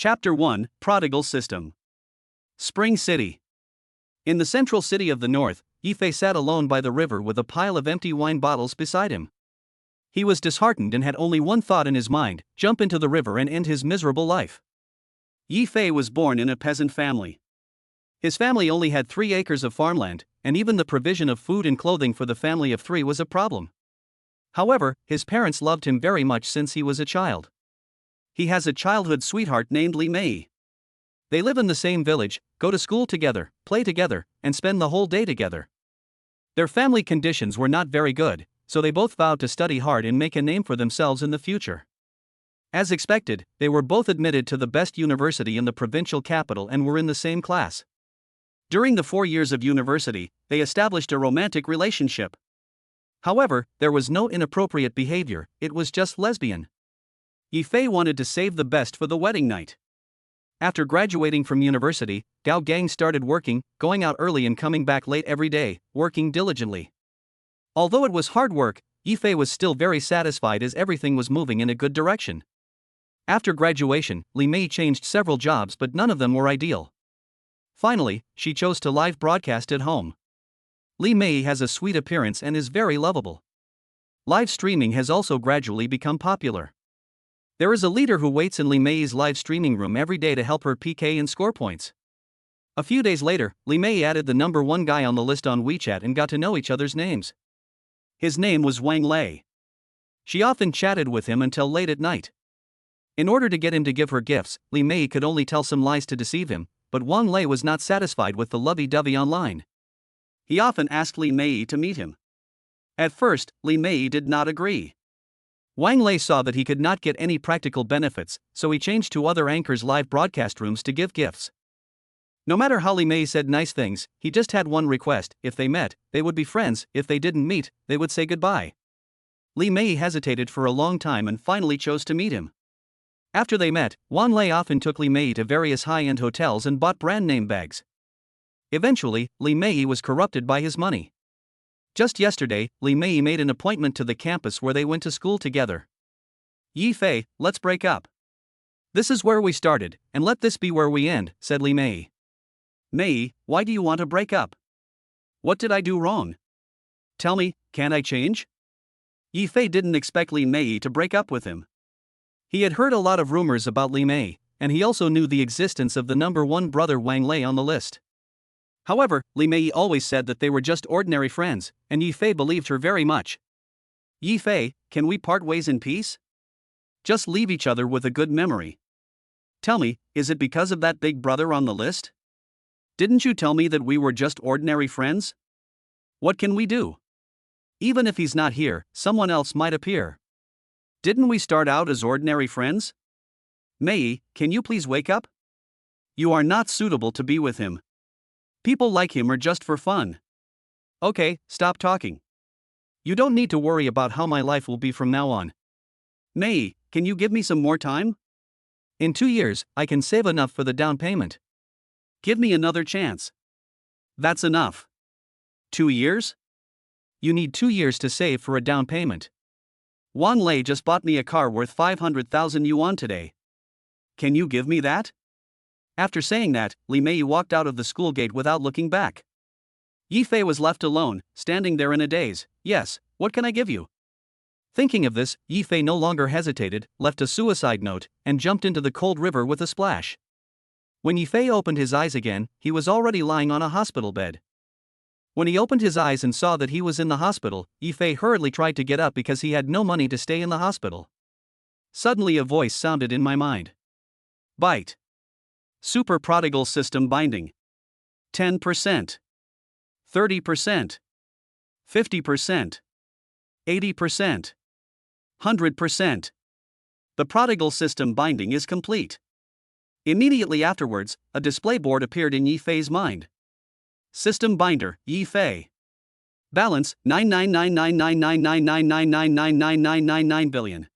Chapter 1, Prodigal System. Spring City. In the central city of the north, Ife sat alone by the river with a pile of empty wine bottles beside him. He was disheartened and had only one thought in his mind: jump into the river and end his miserable life. Ife was born in a peasant family. His family only had 3 acres of farmland, and even the provision of food and clothing for the family of 3 was a problem. However, his parents loved him very much since he was a child. He has a childhood sweetheart named Li Mei. They live in the same village, go to school together, play together, and spend the whole day together. Their family conditions were not very good, so they both vowed to study hard and make a name for themselves in the future. As expected, they were both admitted to the best university in the provincial capital and were in the same class. During the 4 years of university, they established a romantic relationship. However, there was no inappropriate behavior, it was just lesbian. Ife wanted to save the best for the wedding night. After graduating from university, Gao Gang started working, going out early and coming back late every day, working diligently. Although it was hard work, Ife was still very satisfied as everything was moving in a good direction. After graduation, Li Mei changed several jobs, but none of them were ideal. Finally, she chose to live broadcast at home. Li Mei has a sweet appearance and is very lovable. Live streaming has also gradually become popular. There is a leader who waits in Li Mei's live streaming room every day to help her PK and score points. A few days later, Li Mei added the number 1 guy on the list on WeChat and got to know each other's names. His name was Wang Lei. She often chatted with him until late at night. In order to get him to give her gifts, Li Mei could only tell some lies to deceive him, but Wang Lei was not satisfied with the lovey-dovey online. He often asked Li Mei to meet him. At first, Li Mei did not agree. Wang Lei saw that he could not get any practical benefits, so he changed to other anchors' live broadcast rooms to give gifts. No matter how Li Mei said nice things, he just had one request: if they met, they would be friends; if they didn't meet, they would say goodbye. Li Mei hesitated for a long time and finally chose to meet him. After they met, Wang Lei often took Li Mei to various high-end hotels and bought brand-name bags. Eventually, Li Mei was corrupted by his money. Just yesterday, Li Mei made an appointment to the campus where they went to school together. "Ife, let's break up. This is where we started, and let this be where we end," said Li Mei. "Mei, why do you want to break up? What did I do wrong? Tell me, can't I change?" Ife didn't expect Li Mei to break up with him. He had heard a lot of rumors about Li Mei, and he also knew the existence of the number 1 brother Wang Lei on the list. However, Li Mei always said that they were just ordinary friends, and Ife believed her very much. "Ife, can we part ways in peace? Just leave each other with a good memory. Tell me, is it because of that big brother on the list? Didn't you tell me that we were just ordinary friends? What can we do? Even if he's not here, someone else might appear. Didn't we start out as ordinary friends? Mei, can you please wake up? You are not suitable to be with him. People like him are just for fun. Okay, stop talking. You don't need to worry about how my life will be from now on. Mei, can you give me some more time? In 2 years, I can save enough for the down payment. Give me another chance. That's enough. 2 years? You need 2 years to save for a down payment. Wang Lei just bought me a car worth 500,000 yuan today. Can you give me that? After saying that, Li Mei walked out of the school gate without looking back. Ife was left alone, standing there in a daze. "Yes, what can I give you?" Thinking of this, Ife no longer hesitated, left a suicide note, and jumped into the cold river with a splash. When Ife opened his eyes again, he was already lying on a hospital bed. When he opened his eyes and saw that he was in the hospital, Ife hurriedly tried to get up because he had no money to stay in the hospital. Suddenly a voice sounded in my mind. Bite. Super Prodigal System binding. 10%. 30%. 50%. 80%. 100%. The Prodigal System binding is complete. Immediately afterwards, a display board appeared in Yifei's mind. System binder, Yifei. Balance, 999999999999999 billion.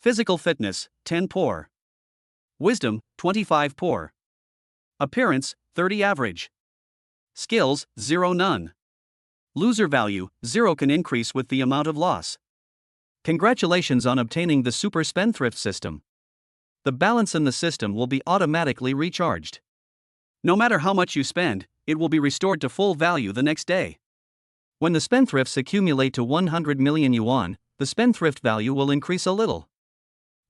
Physical fitness, 10 poor. Wisdom, 25 poor. Appearance, 30 average. Skills, 0 none. Loser value, 0 can increase with the amount of loss. Congratulations on obtaining the Super Spendthrift System. the balance in the system will be automatically recharged. No matter how much you spend, it will be restored to full value the next day. When the spendthrifts accumulate to 100 million yuan, the spendthrift value will increase a little.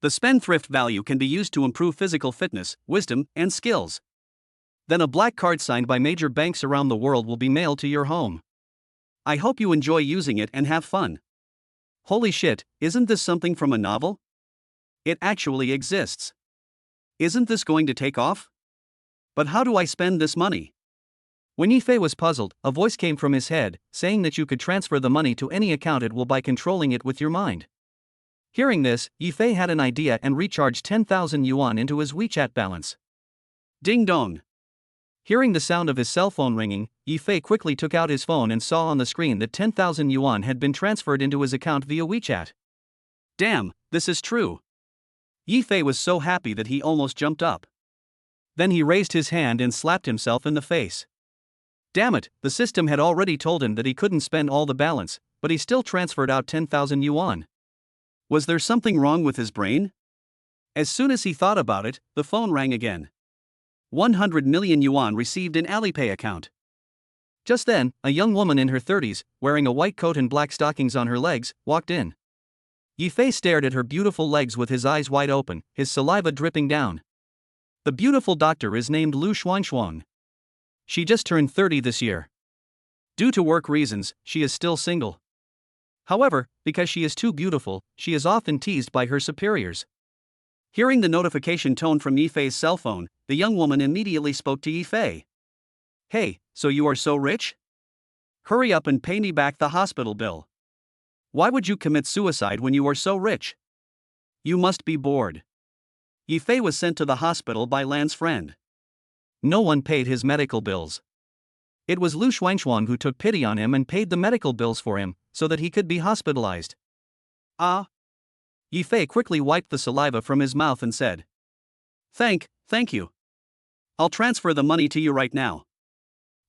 The spendthrift value can be used to improve physical fitness, wisdom, and skills. Then a black card signed by major banks around the world will be mailed to your home. I hope you enjoy using it and have fun. Holy shit, isn't this something from a novel? It actually exists. Isn't this going to take off? But how do I spend this money? When Yifei was puzzled, a voice came from his head, saying that you could transfer the money to any account it will by controlling it with your mind. Hearing this, Yifei had an idea and recharged 10,000 yuan into his WeChat balance. Ding dong. Hearing the sound of his cell phone ringing, Yifei quickly took out his phone and saw on the screen that 10,000 yuan had been transferred into his account via WeChat. Damn, this is true. Yifei was so happy that he almost jumped up. Then he raised his hand and slapped himself in the face. Damn it, the system had already told him that he couldn't spend all the balance, but he still transferred out 10,000 yuan. Was there something wrong with his brain? As soon as he thought about it, the phone rang again. 100 million yuan received in Alipay account. Just then, a young woman in her 30s, wearing a white coat and black stockings on her legs, walked in. Yifei stared at her beautiful legs with his eyes wide open, his saliva dripping down. The beautiful doctor is named Lu Xuanxuan. She just turned 30 this year. Due to work reasons, she is still single. However, because she is too beautiful, she is often teased by her superiors. Hearing the notification tone from Yifei's cell phone, the young woman immediately spoke to Yifei. Hey, so you are so rich? Hurry up and pay me back the hospital bill. Why would you commit suicide when you are so rich? You must be bored. Yifei was sent to the hospital by Lan's friend. No one paid his medical bills. It was Lu Xuanxuan who took pity on him and paid the medical bills for him, so that he could be hospitalized. Ah. Yifei quickly wiped the saliva from his mouth and said. Thank you. I'll transfer the money to you right now.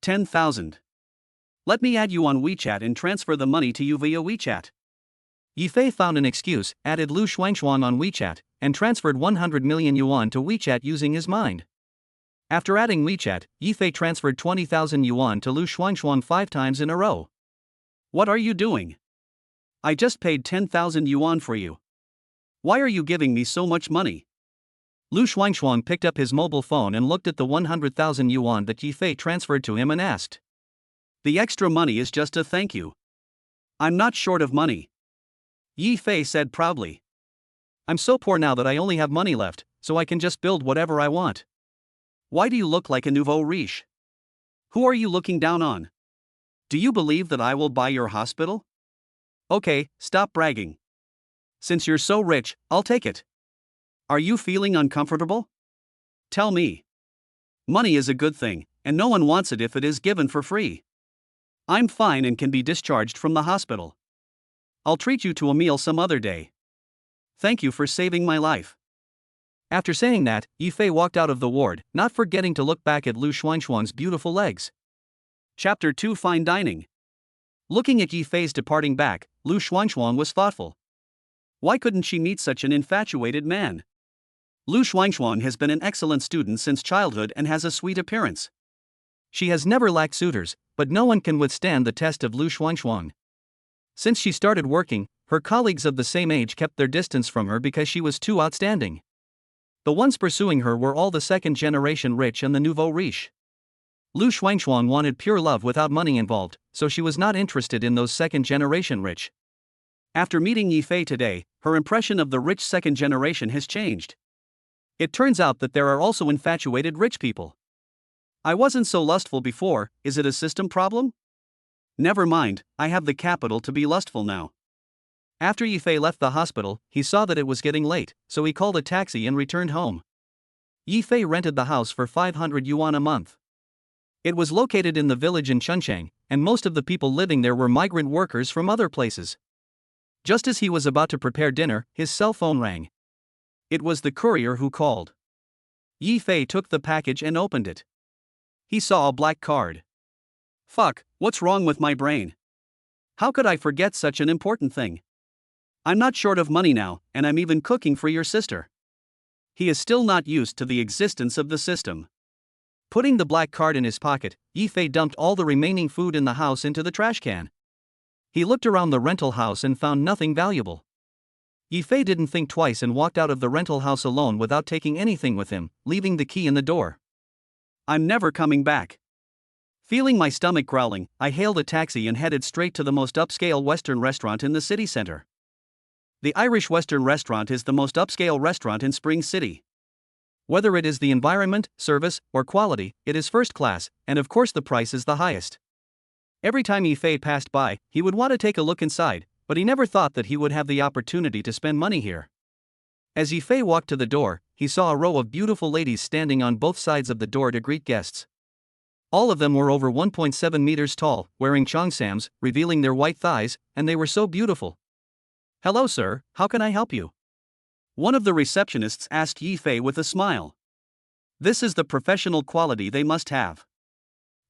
10,000. Let me add you on WeChat and transfer the money to you via WeChat. Yifei found an excuse, added Lu Xuanxuan on WeChat, and transferred 100 million yuan to WeChat using his mind. After adding WeChat, Yifei transferred 20,000 yuan to Lu Xuanxuan 5 times in a row. What are you doing? I just paid 10,000 yuan for you. Why are you giving me so much money? Lu Xuanxuan picked up his mobile phone and looked at the 100,000 yuan that Yifei transferred to him and asked. The extra money is just a thank you. I'm not short of money. Yifei said proudly. I'm so poor now that I only have money left, so I can just build whatever I want. Why do you look like a nouveau riche? Who are you looking down on? Do you believe that I will buy your hospital? Okay, stop bragging. Since you're so rich, I'll take it. Are you feeling uncomfortable? Tell me. Money is a good thing, and no one wants it if it is given for free. I'm fine and can be discharged from the hospital. I'll treat you to a meal some other day. Thank you for saving my life. After saying that, Yifei walked out of the ward, not forgetting to look back at Lu Xuanxuan's beautiful legs. Chapter 2 Fine Dining. Looking at Yifei's departing back, Lu Xuanxuan was thoughtful. Why couldn't she meet such an infatuated man? Lu Xuanxuan has been an excellent student since childhood and has a sweet appearance. She has never lacked suitors, but no one can withstand the test of Lu Xuanxuan. Since she started working, her colleagues of the same age kept their distance from her because she was too outstanding. The ones pursuing her were all the second-generation rich and the nouveau riche. Lu Xuanxuan wanted pure love without money involved, so she was not interested in those second-generation rich. After meeting Yifei today, her impression of the rich second generation has changed. It turns out that there are also infatuated rich people. I wasn't so lustful before, is it a system problem? Never mind, I have the capital to be lustful now. After Yifei left the hospital, he saw that it was getting late, so he called a taxi and returned home. Yifei rented the house for 500 yuan a month. It was located in the village in Chunchang, and most of the people living there were migrant workers from other places. Just as he was about to prepare dinner, his cell phone rang. It was the courier who called. Yifei took the package and opened it. He saw a black card. Fuck, what's wrong with my brain? How could I forget such an important thing? I'm not short of money now, and I'm even cooking for your sister. He is still not used to the existence of the system. Putting the black card in his pocket, Yifei dumped all the remaining food in the house into the trash can. He looked around the rental house and found nothing valuable. Yifei didn't think twice and walked out of the rental house alone without taking anything with him, leaving the key in the door. I'm never coming back. Feeling my stomach growling, I hailed a taxi and headed straight to the most upscale Western restaurant in the city center. The Irish Western restaurant is the most upscale restaurant in Spring City. Whether it is the environment, service, or quality, it is first class, and of course the price is the highest. Every time Yifei passed by, he would want to take a look inside, but he never thought that he would have the opportunity to spend money here. As Yifei walked to the door, he saw a row of beautiful ladies standing on both sides of the door to greet guests. All of them were over 1.7 meters tall, wearing cheongsams, revealing their white thighs, and they were so beautiful. Hello sir, how can I help you? One of the receptionists asked Yifei with a smile. This is the professional quality they must have.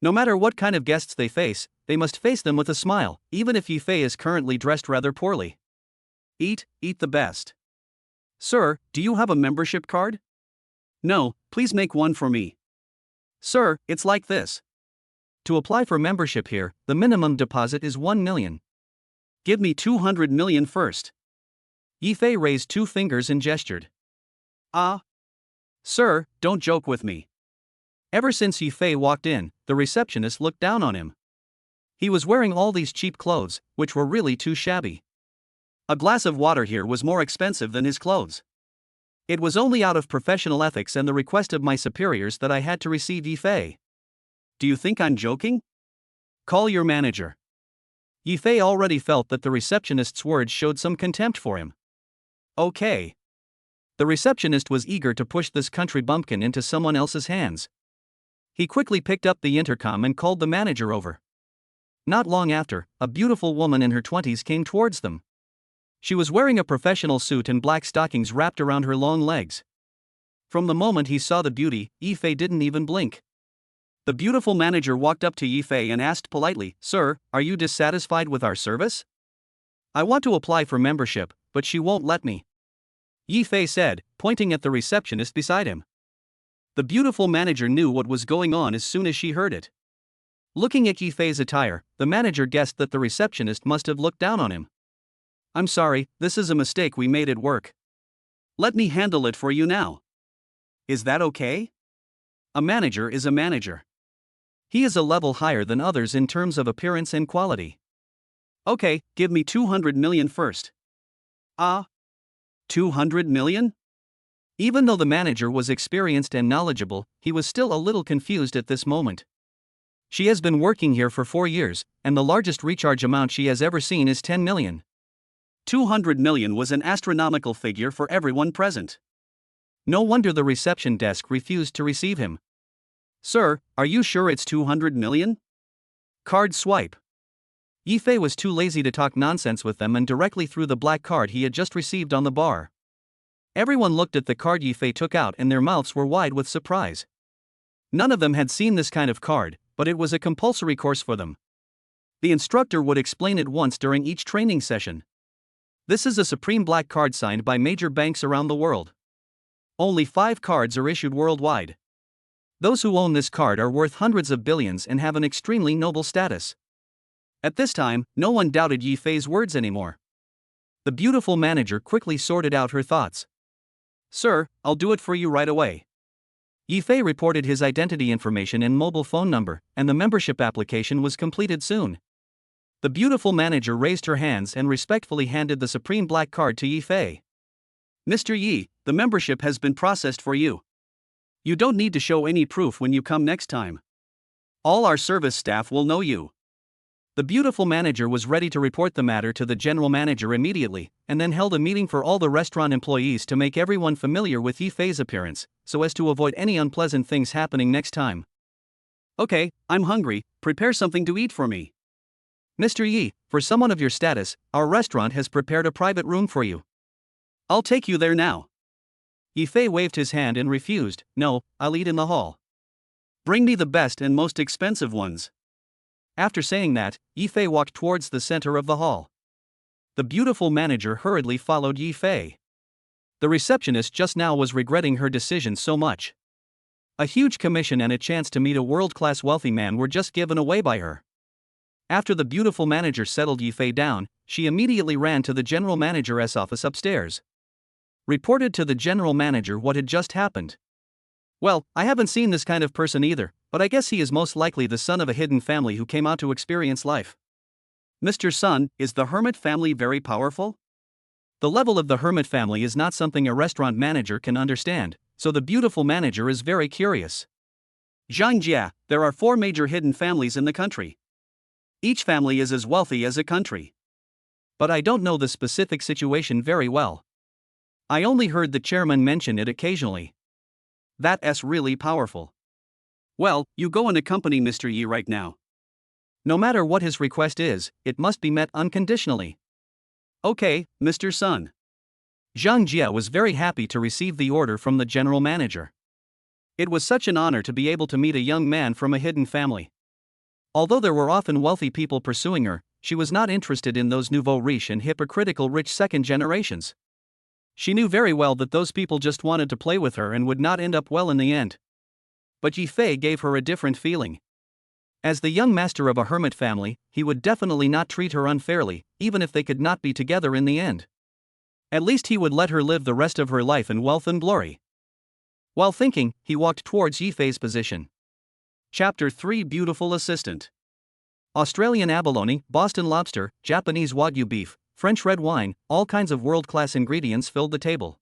No matter what kind of guests they must face them with a smile, even if Yifei is currently dressed rather poorly. Eat the best. Sir, do you have a membership card? No, please make one for me. Sir, it's like this. To apply for membership here, the minimum deposit is 1 million. Give me 200 million first. Yifei raised 2 fingers and gestured. Sir, don't joke with me. Ever since Yifei walked in, the receptionist looked down on him. He was wearing all these cheap clothes, which were really too shabby. A glass of water here was more expensive than his clothes. It was only out of professional ethics and the request of my superiors that I had to receive Yifei. Do you think I'm joking? Call your manager. Yifei already felt that the receptionist's words showed some contempt for him. Okay. The receptionist was eager to push this country bumpkin into someone else's hands. He quickly picked up the intercom and called the manager over. Not long after, a beautiful woman in her 20s came towards them. She was wearing a professional suit and black stockings wrapped around her long legs. From the moment he saw the beauty, Yifei didn't even blink. The beautiful manager walked up to Yifei and asked politely, Sir, are you dissatisfied with our service? I want to apply for membership, but she won't let me. Yifei said, pointing at the receptionist beside him. The beautiful manager knew what was going on as soon as she heard it. Looking at Yifei's attire, the manager guessed that the receptionist must have looked down on him. I'm sorry, this is a mistake we made at work. Let me handle it for you now. Is that okay? A manager is a manager. He is a level higher than others in terms of appearance and quality. Okay, give me 200 million first. 200 million? Even though the manager was experienced and knowledgeable, he was still a little confused at this moment. She has been working here for 4 years, and the largest recharge amount she has ever seen is 10 million. 200 million was an astronomical figure for everyone present. No wonder the reception desk refused to receive him. Sir, are you sure it's 200 million? Card swipe. Yifei was too lazy to talk nonsense with them and directly threw the black card he had just received on the bar. Everyone looked at the card Yifei took out and their mouths were wide with surprise. None of them had seen this kind of card, but it was a compulsory course for them. The instructor would explain it once during each training session. This is a supreme black card signed by major banks around the world. Only 5 cards are issued worldwide. Those who own this card are worth hundreds of billions and have an extremely noble status. At this time, no one doubted Yifei's words anymore. The beautiful manager quickly sorted out her thoughts. Sir, I'll do it for you right away. Yifei reported his identity information and mobile phone number, and the membership application was completed soon. The beautiful manager raised her hands and respectfully handed the supreme black card to Yifei. Mr. Yi, the membership has been processed for you. You don't need to show any proof when you come next time. All our service staff will know you. The beautiful manager was ready to report the matter to the general manager immediately, and then held a meeting for all the restaurant employees to make everyone familiar with Yifei's appearance, so as to avoid any unpleasant things happening next time. Okay, I'm hungry, prepare something to eat for me. Mr. Yi, for someone of your status, our restaurant has prepared a private room for you. I'll take you there now. Yifei waved his hand and refused. No, I'll eat in the hall. Bring me the best and most expensive ones. After saying that, Yifei walked towards the center of the hall. The beautiful manager hurriedly followed Yifei. The receptionist just now was regretting her decision so much. A huge commission and a chance to meet a world-class wealthy man were just given away by her. After the beautiful manager settled Yifei down, she immediately ran to the general manager's office upstairs. Reported to the general manager what had just happened. Well, I haven't seen this kind of person either, but I guess he is most likely the son of a hidden family who came out to experience life. Mr. Sun, is the hermit family very powerful? The level of the hermit family is not something a restaurant manager can understand, so the beautiful manager is very curious. Zhang Jia, there are 4 major hidden families in the country. Each family is as wealthy as a country. But I don't know the specific situation very well. I only heard the chairman mention it occasionally. That's really powerful. Well, you go and accompany Mr. Yi right now. No matter what his request is, it must be met unconditionally. Okay, Mr. Sun. Zhang Jia was very happy to receive the order from the general manager. It was such an honor to be able to meet a young man from a hidden family. Although there were often wealthy people pursuing her, she was not interested in those nouveau riche and hypocritical rich second generations. She knew very well that those people just wanted to play with her and would not end up well in the end. But Yifei gave her a different feeling. As the young master of a hermit family, he would definitely not treat her unfairly, even if they could not be together in the end. At least he would let her live the rest of her life in wealth and glory. While thinking, he walked towards Yifei's position. Chapter 3: Beautiful Assistant. Australian abalone, Boston lobster, Japanese wagyu beef, French red wine, all kinds of world-class ingredients filled the table.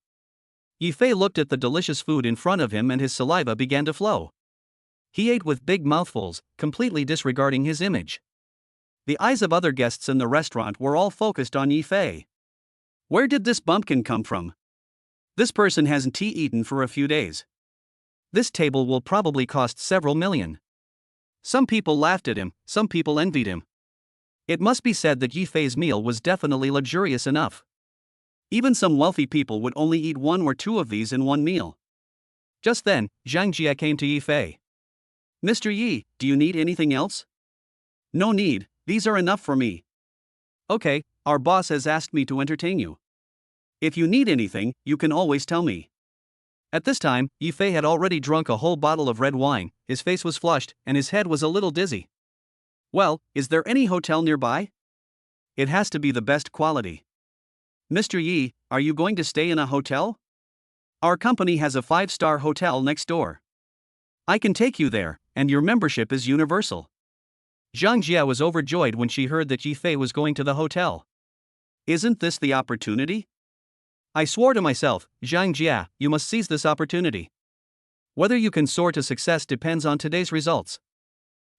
Yifei looked at the delicious food in front of him and his saliva began to flow. He ate with big mouthfuls, completely disregarding his image. The eyes of other guests in the restaurant were all focused on Yifei. Where did this bumpkin come from? This person hasn't eaten for a few days. This table will probably cost several million. Some people laughed at him, some people envied him. It must be said that Yifei's meal was definitely luxurious enough. Even some wealthy people would only eat 1 or 2 of these in one meal. Just then, Zhang Jia came to Yifei. Mr. Yi, do you need anything else? No need, these are enough for me. Okay, our boss has asked me to entertain you. If you need anything, you can always tell me. At this time, Yifei had already drunk a whole bottle of red wine, his face was flushed, and his head was a little dizzy. Well, is there any hotel nearby? It has to be the best quality. Mr. Yi, are you going to stay in a hotel? Our company has a 5-star hotel next door. I can take you there, and your membership is universal. Zhang Jia was overjoyed when she heard that Yifei was going to the hotel. Isn't this the opportunity? I swore to myself, Zhang Jia, you must seize this opportunity. Whether you can soar to success depends on today's results.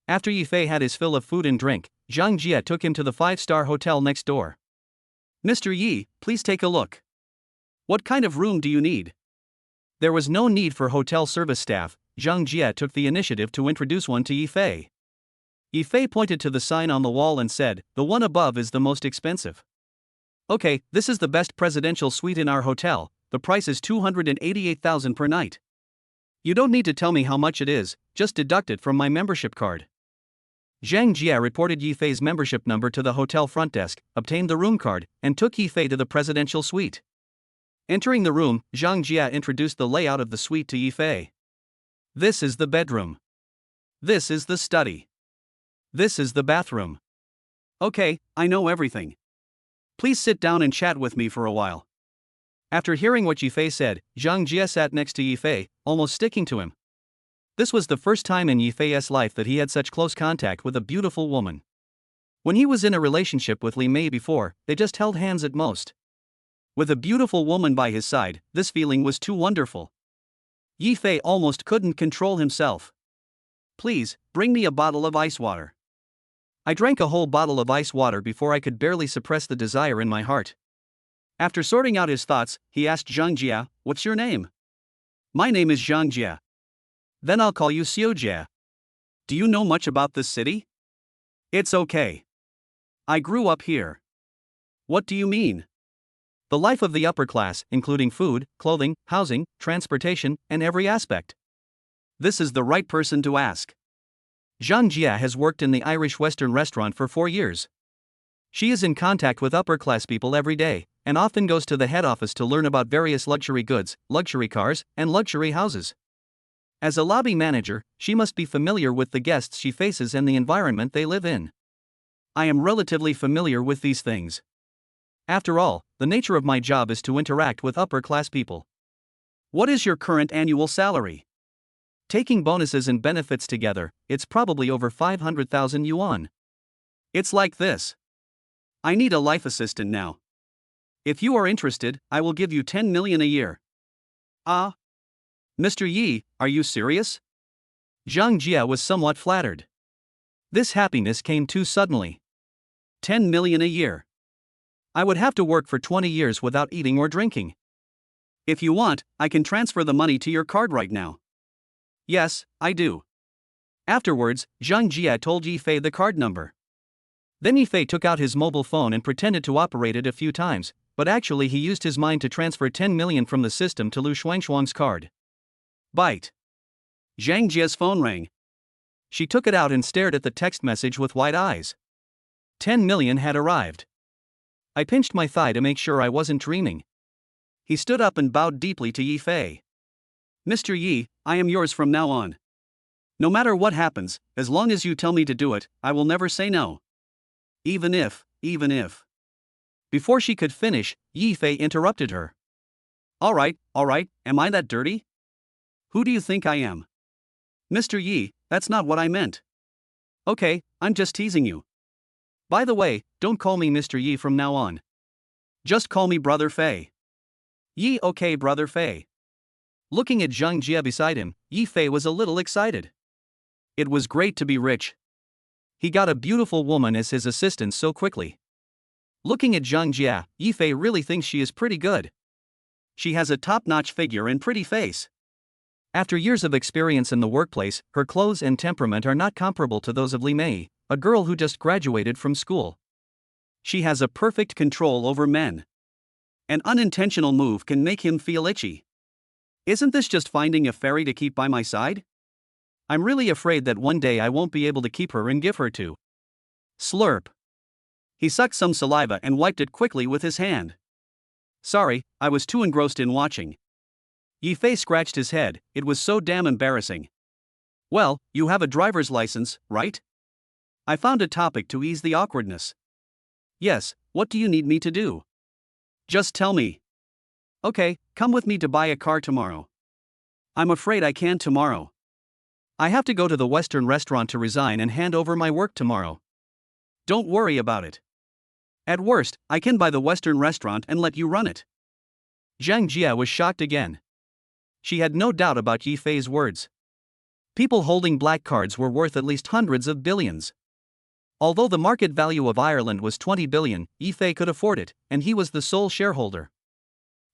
After Yifei had his fill of food and drink, Zhang Jia took him to the 5-star hotel next door. Mr. Yi, please take a look. What kind of room do you need? There was no need for hotel service staff. Zhang Jia took the initiative to introduce one to Yifei. Yifei pointed to the sign on the wall and said, the one above is the most expensive. Okay, this is the best presidential suite in our hotel, the price is 288,000 per night. You don't need to tell me how much it is, just deduct it from my membership card. Zhang Jia reported Yifei's membership number to the hotel front desk, obtained the room card, and took Yifei to the presidential suite. Entering the room, Zhang Jia introduced the layout of the suite to Yifei. This is the bedroom. This is the study. This is the bathroom. Okay, I know everything. Please sit down and chat with me for a while. After hearing what Yifei said, Zhang Jia sat next to Yifei, almost sticking to him. This was the first time in Yifei's life that he had such close contact with a beautiful woman. When he was in a relationship with Li Mei before, they just held hands at most. With a beautiful woman by his side, this feeling was too wonderful. Yifei almost couldn't control himself. Please, bring me a bottle of ice water. I drank a whole bottle of ice water before I could barely suppress the desire in my heart. After sorting out his thoughts, he asked Zhang Jia, what's your name? My name is Zhang Jia. Then I'll call you Xiu Jia. Do you know much about this city? It's okay. I grew up here. What do you mean? The life of the upper class, including food, clothing, housing, transportation, and every aspect. This is the right person to ask. Zhang Jia has worked in the Irish Western restaurant for 4 years. She is in contact with upper class people every day, and often goes to the head office to learn about various luxury goods, luxury cars, and luxury houses. As a lobby manager, she must be familiar with the guests she faces and the environment they live in. I am relatively familiar with these things. After all, the nature of my job is to interact with upper-class people. What is your current annual salary? Taking bonuses and benefits together, it's probably over 500,000 yuan. It's like this. I need a life assistant now. If you are interested, I will give you 10 million a year. Ah? Mr. Yi, are you serious? Zhang Jia was somewhat flattered. This happiness came too suddenly. 10 million a year. I would have to work for 20 years without eating or drinking. If you want, I can transfer the money to your card right now. Yes, I do. Afterwards, Zhang Jia told Yi Fei the card number. Then Yi Fei took out his mobile phone and pretended to operate it a few times, but actually he used his mind to transfer 10 million from the system to Lu Shuangshuang's card. Bite. Zhang Jia's phone rang. She took it out and stared at the text message with wide eyes. 10 million had arrived. I pinched my thigh to make sure I wasn't dreaming. He stood up and bowed deeply to Yi Fei. Mr. Yi, I am yours from now on. No matter what happens, as long as you tell me to do it, I will never say no. Even if. Before she could finish, Yi Fei interrupted her. All right, am I that dirty? Who do you think I am? Mr. Yi, that's not what I meant. Okay, I'm just teasing you. By the way, don't call me Mr. Yi from now on. Just call me Brother Fei. Yi, okay, Brother Fei. Looking at Zhang Jia beside him, Yi Fei was a little excited. It was great to be rich. He got a beautiful woman as his assistant so quickly. Looking at Zhang Jia, Yi Fei really thinks she is pretty good. She has a top-notch figure and pretty face. After years of experience in the workplace, her clothes and temperament are not comparable to those of Li Mei, a girl who just graduated from school. She has a perfect control over men. An unintentional move can make him feel itchy. Isn't this just finding a fairy to keep by my side? I'm really afraid that one day I won't be able to keep her and give her to. Slurp. He sucked some saliva and wiped it quickly with his hand. Sorry, I was too engrossed in watching. Yi Fei scratched his head, it was so damn embarrassing. Well, you have a driver's license, right? I found a topic to ease the awkwardness. Yes, what do you need me to do? Just tell me. Okay, come with me to buy a car tomorrow. I'm afraid I can't tomorrow. I have to go to the Western restaurant to resign and hand over my work tomorrow. Don't worry about it. At worst, I can buy the Western restaurant and let you run it. Zhang Jia was shocked again. She had no doubt about Yi Fei's words. People holding black cards were worth at least hundreds of billions. Although the market value of Ireland was 20 billion, Yi Fei could afford it, and he was the sole shareholder.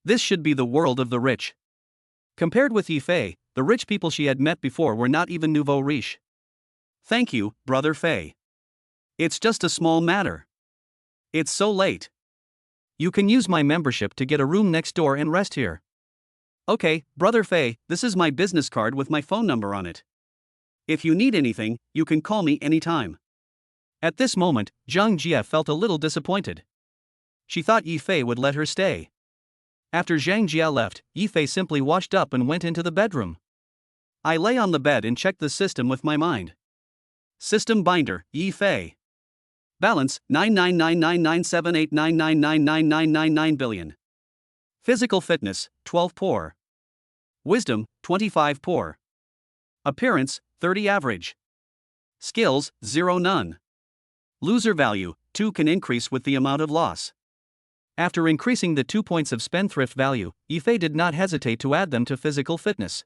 This should be the world of the rich. Compared with Yi Fei, the rich people she had met before were not even nouveau riche. Thank you, Brother Fei. It's just a small matter. It's so late. You can use my membership to get a room next door and rest here. Okay, Brother Fei, this is my business card with my phone number on it. If you need anything, you can call me anytime. At this moment, Zhang Jia felt a little disappointed. She thought Yi Fei would let her stay. After Zhang Jia left, Yi Fei simply washed up and went into the bedroom. I lay on the bed and checked the system with my mind. System binder, Yi Fei. Balance, 9999978999999 billion. Physical fitness, 12 poor. Wisdom, 25 poor. Appearance, 30 average. Skills, 0 none. Loser value, 2 can increase with the amount of loss. After increasing the 2 points of spendthrift value, Yi Fei did not hesitate to add them to physical fitness.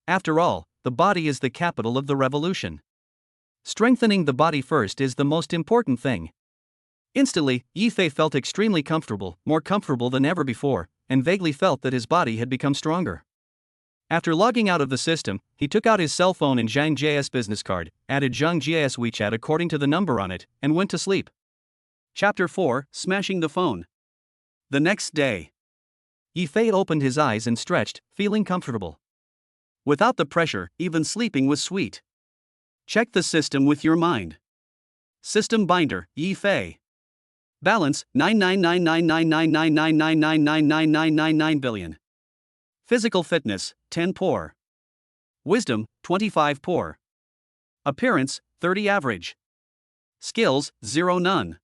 After all, the body is the capital of the revolution. Strengthening the body first is the most important thing. Instantly, Yi Fei felt extremely comfortable, more comfortable than ever before, and vaguely felt that his body had become stronger. After logging out of the system, he took out his cell phone and Zhang Jia's business card, added Zhang Jia's WeChat according to the number on it, and went to sleep. Chapter 4, Smashing the Phone. The next day. Yi Fei opened his eyes and stretched, feeling comfortable. Without the pressure, even sleeping was sweet. Check the system with your mind. System binder, Yi Fei. Balance 9999999999999 billion. Physical fitness 10 poor. Wisdom 25 poor. Appearance 30 average. Skills 0 none.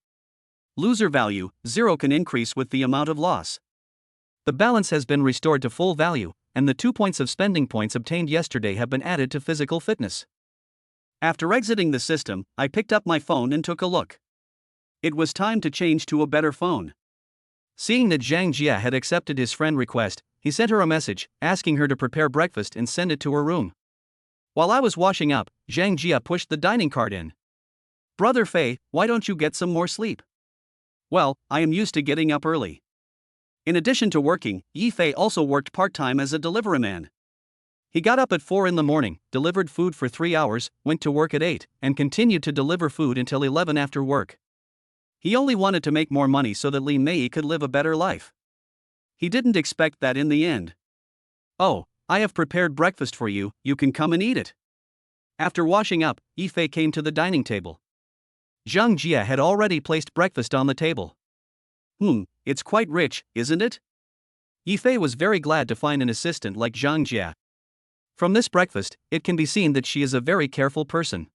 Loser value 0 can increase with the amount of loss. The balance has been restored to full value, and the 2 points of spending points obtained yesterday have been added to physical fitness. After exiting the system, I picked up my phone and took a look. It was time to change to a better phone. Seeing that Zhang Jia had accepted his friend request, he sent her a message, asking her to prepare breakfast and send it to her room. While I was washing up, Zhang Jia pushed the dining cart in. "Brother Fei, why don't you get some more sleep?" "Well, I am used to getting up early." In addition to working, Yi Fei also worked part-time as a deliveryman. He got up at 4 in the morning, delivered food for 3 hours, went to work at 8, and continued to deliver food until 11 after work. He only wanted to make more money so that Li Mei could live a better life. He didn't expect that in the end. "Oh, I have prepared breakfast for you, you can come and eat it." After washing up, Yi Fei came to the dining table. Zhang Jia had already placed breakfast on the table. It's quite rich, isn't it?" Yi Fei was very glad to find an assistant like Zhang Jia. From this breakfast, it can be seen that she is a very careful person.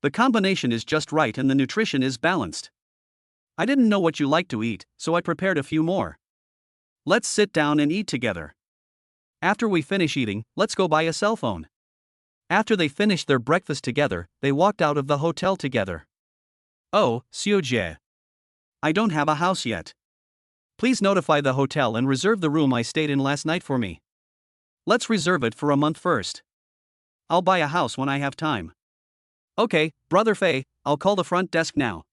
The combination is just right and the nutrition is balanced. "I didn't know what you like to eat, so I prepared a few more. Let's sit down and eat together. After we finish eating, let's go buy a cell phone." After they finished their breakfast together, they walked out of the hotel together. "Oh, Xiu Jie. I don't have a house yet. Please notify the hotel and reserve the room I stayed in last night for me. Let's reserve it for a month first. I'll buy a house when I have time." "Okay, Brother Fei, I'll call the front desk now."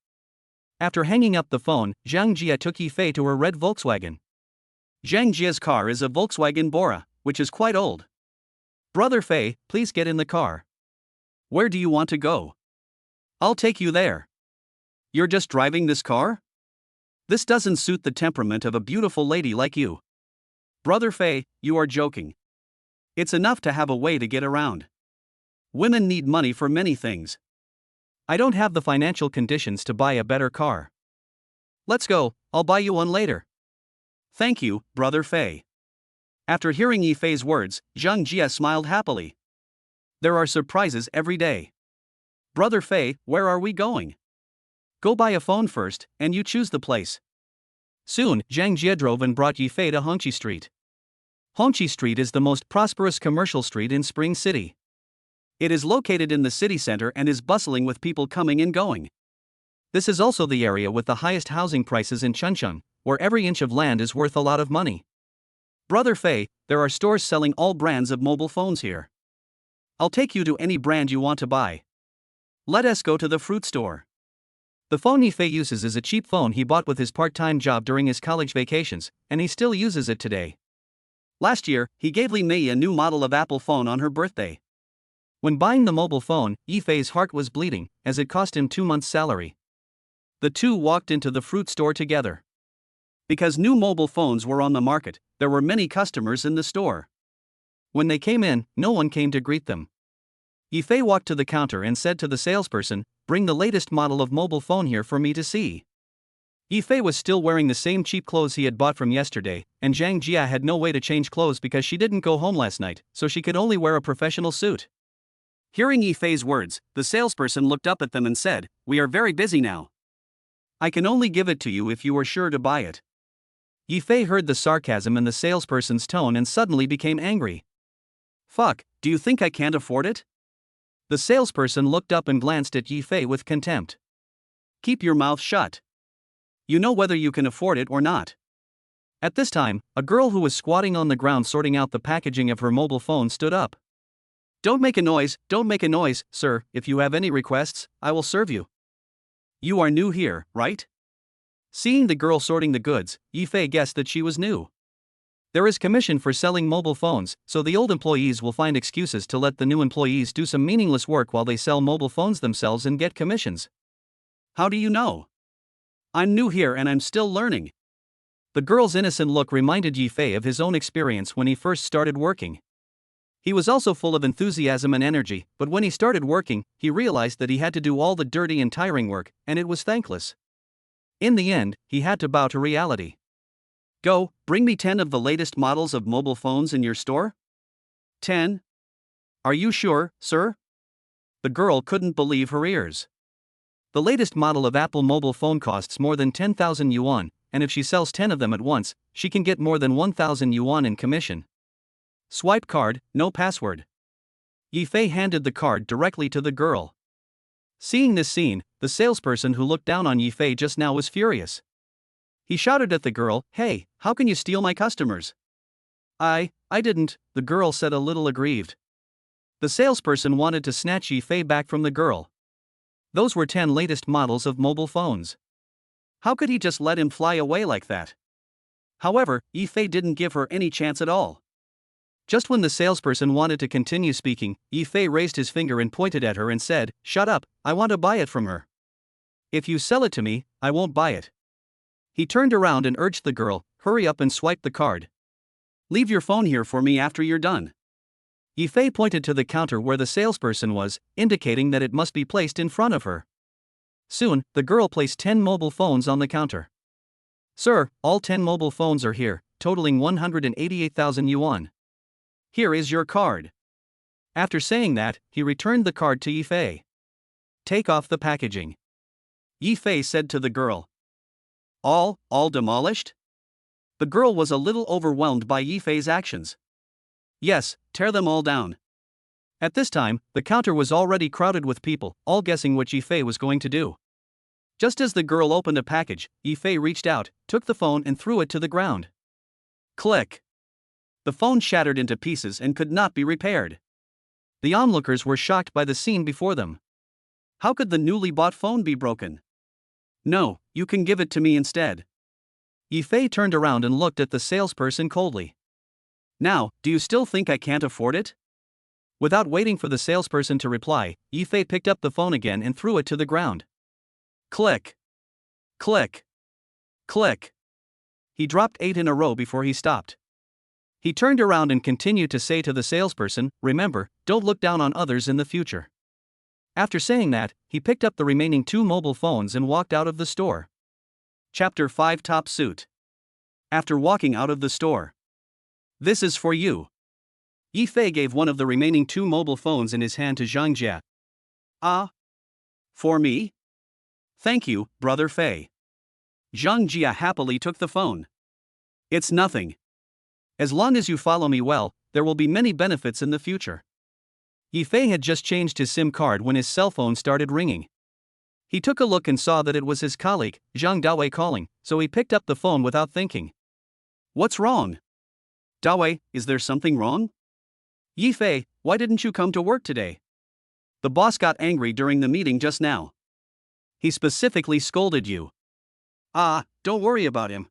After hanging up the phone, Zhang Jia took Yi Fei to her red Volkswagen. Zhang Jia's car is a Volkswagen Bora, which is quite old. "Brother Fei, please get in the car." "Where do you want to go?" "I'll take you there." "You're just driving this car? This doesn't suit the temperament of a beautiful lady like you." "Brother Fei, you are joking. It's enough to have a way to get around. Women need money for many things. I don't have the financial conditions to buy a better car." "Let's go, I'll buy you one later." "Thank you, Brother Fei." After hearing Yi Fei's words, Zhang Jia smiled happily. There are surprises every day. "Brother Fei, where are we going?" "Go buy a phone first, and you choose the place." Soon, Zhang Jia drove and brought Yi Fei to Hongqi Street. Hongqi Street is the most prosperous commercial street in Spring City. It is located in the city center and is bustling with people coming and going. This is also the area with the highest housing prices in Chuncheon, where every inch of land is worth a lot of money. "Brother Fei, there are stores selling all brands of mobile phones here. I'll take you to any brand you want to buy. Let us go to the fruit store." The phone Yi Fei uses is a cheap phone he bought with his part-time job during his college vacations, and he still uses it today. Last year, he gave Li Mei a new model of Apple phone on her birthday. When buying the mobile phone, Yi Fei's heart was bleeding, as it cost him 2 months' salary. The two walked into the fruit store together. Because new mobile phones were on the market, there were many customers in the store. When they came in, no one came to greet them. Yi Fei walked to the counter and said to the salesperson, "Bring the latest model of mobile phone here for me to see." Yi Fei was still wearing the same cheap clothes he had bought from yesterday, and Zhang Jia had no way to change clothes because she didn't go home last night, so she could only wear a professional suit. Hearing Yi Fei's words, the salesperson looked up at them and said, "We are very busy now. I can only give it to you if you are sure to buy it." Yi Fei heard the sarcasm in the salesperson's tone and suddenly became angry. "Fuck, do you think I can't afford it?" The salesperson looked up and glanced at Yi Fei with contempt. "Keep your mouth shut. You know whether you can afford it or not." At this time, a girl who was squatting on the ground sorting out the packaging of her mobile phone stood up. Don't make a noise, sir. If you have any requests, I will serve you." "You are new here, right?" Seeing the girl sorting the goods, Yi Fei guessed that she was new. There is commission for selling mobile phones, so the old employees will find excuses to let the new employees do some meaningless work while they sell mobile phones themselves and get commissions. "How do you know?" "I'm new here and I'm still learning." The girl's innocent look reminded Yi Fei of his own experience when he first started working. He was also full of enthusiasm and energy, but when he started working, he realized that he had to do all the dirty and tiring work, and it was thankless. In the end, he had to bow to reality. Go, bring me 10 of the latest models of mobile phones in your store? 10? Are you sure, sir? The girl couldn't believe her ears. The latest model of Apple mobile phone costs more than 10,000 yuan, and if she sells 10 of them at once, she can get more than 1,000 yuan in commission. Swipe card, no password. Yifei handed the card directly to the girl. Seeing this scene, the salesperson who looked down on Yifei just now was furious. He shouted at the girl, "Hey, how can you steal my customers?" I didn't," the girl said a little aggrieved. The salesperson wanted to snatch Yifei back from the girl. Those were 10 latest models of mobile phones. How could he just let him fly away like that? However, Yifei didn't give her any chance at all. Just when the salesperson wanted to continue speaking, Yifei raised his finger and pointed at her and said, "Shut up, I want to buy it from her. If you sell it to me, I won't buy it." He turned around and urged the girl, "Hurry up and swipe the card. Leave your phone here for me after you're done." Yifei pointed to the counter where the salesperson was, indicating that it must be placed in front of her. Soon, the girl placed 10 mobile phones on the counter. "Sir, all 10 mobile phones are here, totaling 188,000 yuan. Here is your card." After saying that, he returned the card to Yifei. "Take off the packaging," Yifei said to the girl. All demolished?" The girl was a little overwhelmed by Yifei's actions. "Yes, tear them all down." At this time, the counter was already crowded with people, all guessing what Yifei was going to do. Just as the girl opened a package, Yifei reached out, took the phone and threw it to the ground. Click! The phone shattered into pieces and could not be repaired. The onlookers were shocked by the scene before them. How could the newly bought phone be broken? "No, you can give it to me instead." Yifei turned around and looked at the salesperson coldly. "Now, do you still think I can't afford it?" Without waiting for the salesperson to reply, Yifei picked up the phone again and threw it to the ground. Click! Click! Click! He dropped 8 in a row before he stopped. He turned around and continued to say to the salesperson, "Remember, don't look down on others in the future." After saying that, he picked up the remaining 2 mobile phones and walked out of the store. Chapter 5 Top Suit. After walking out of the store. "This is for you." Yifei gave one of the remaining 2 mobile phones in his hand to Zhang Jia. "Ah? For me? Thank you, Brother Fei." Zhang Jia happily took the phone. "It's nothing. As long as you follow me well, there will be many benefits in the future." Yifei had just changed his SIM card when his cell phone started ringing. He took a look and saw that it was his colleague, Zhang Dawei, calling, so he picked up the phone without thinking. "What's wrong? Dawei, is there something wrong?" "Yifei, why didn't you come to work today? The boss got angry during the meeting just now. He specifically scolded you." "Ah, don't worry about him.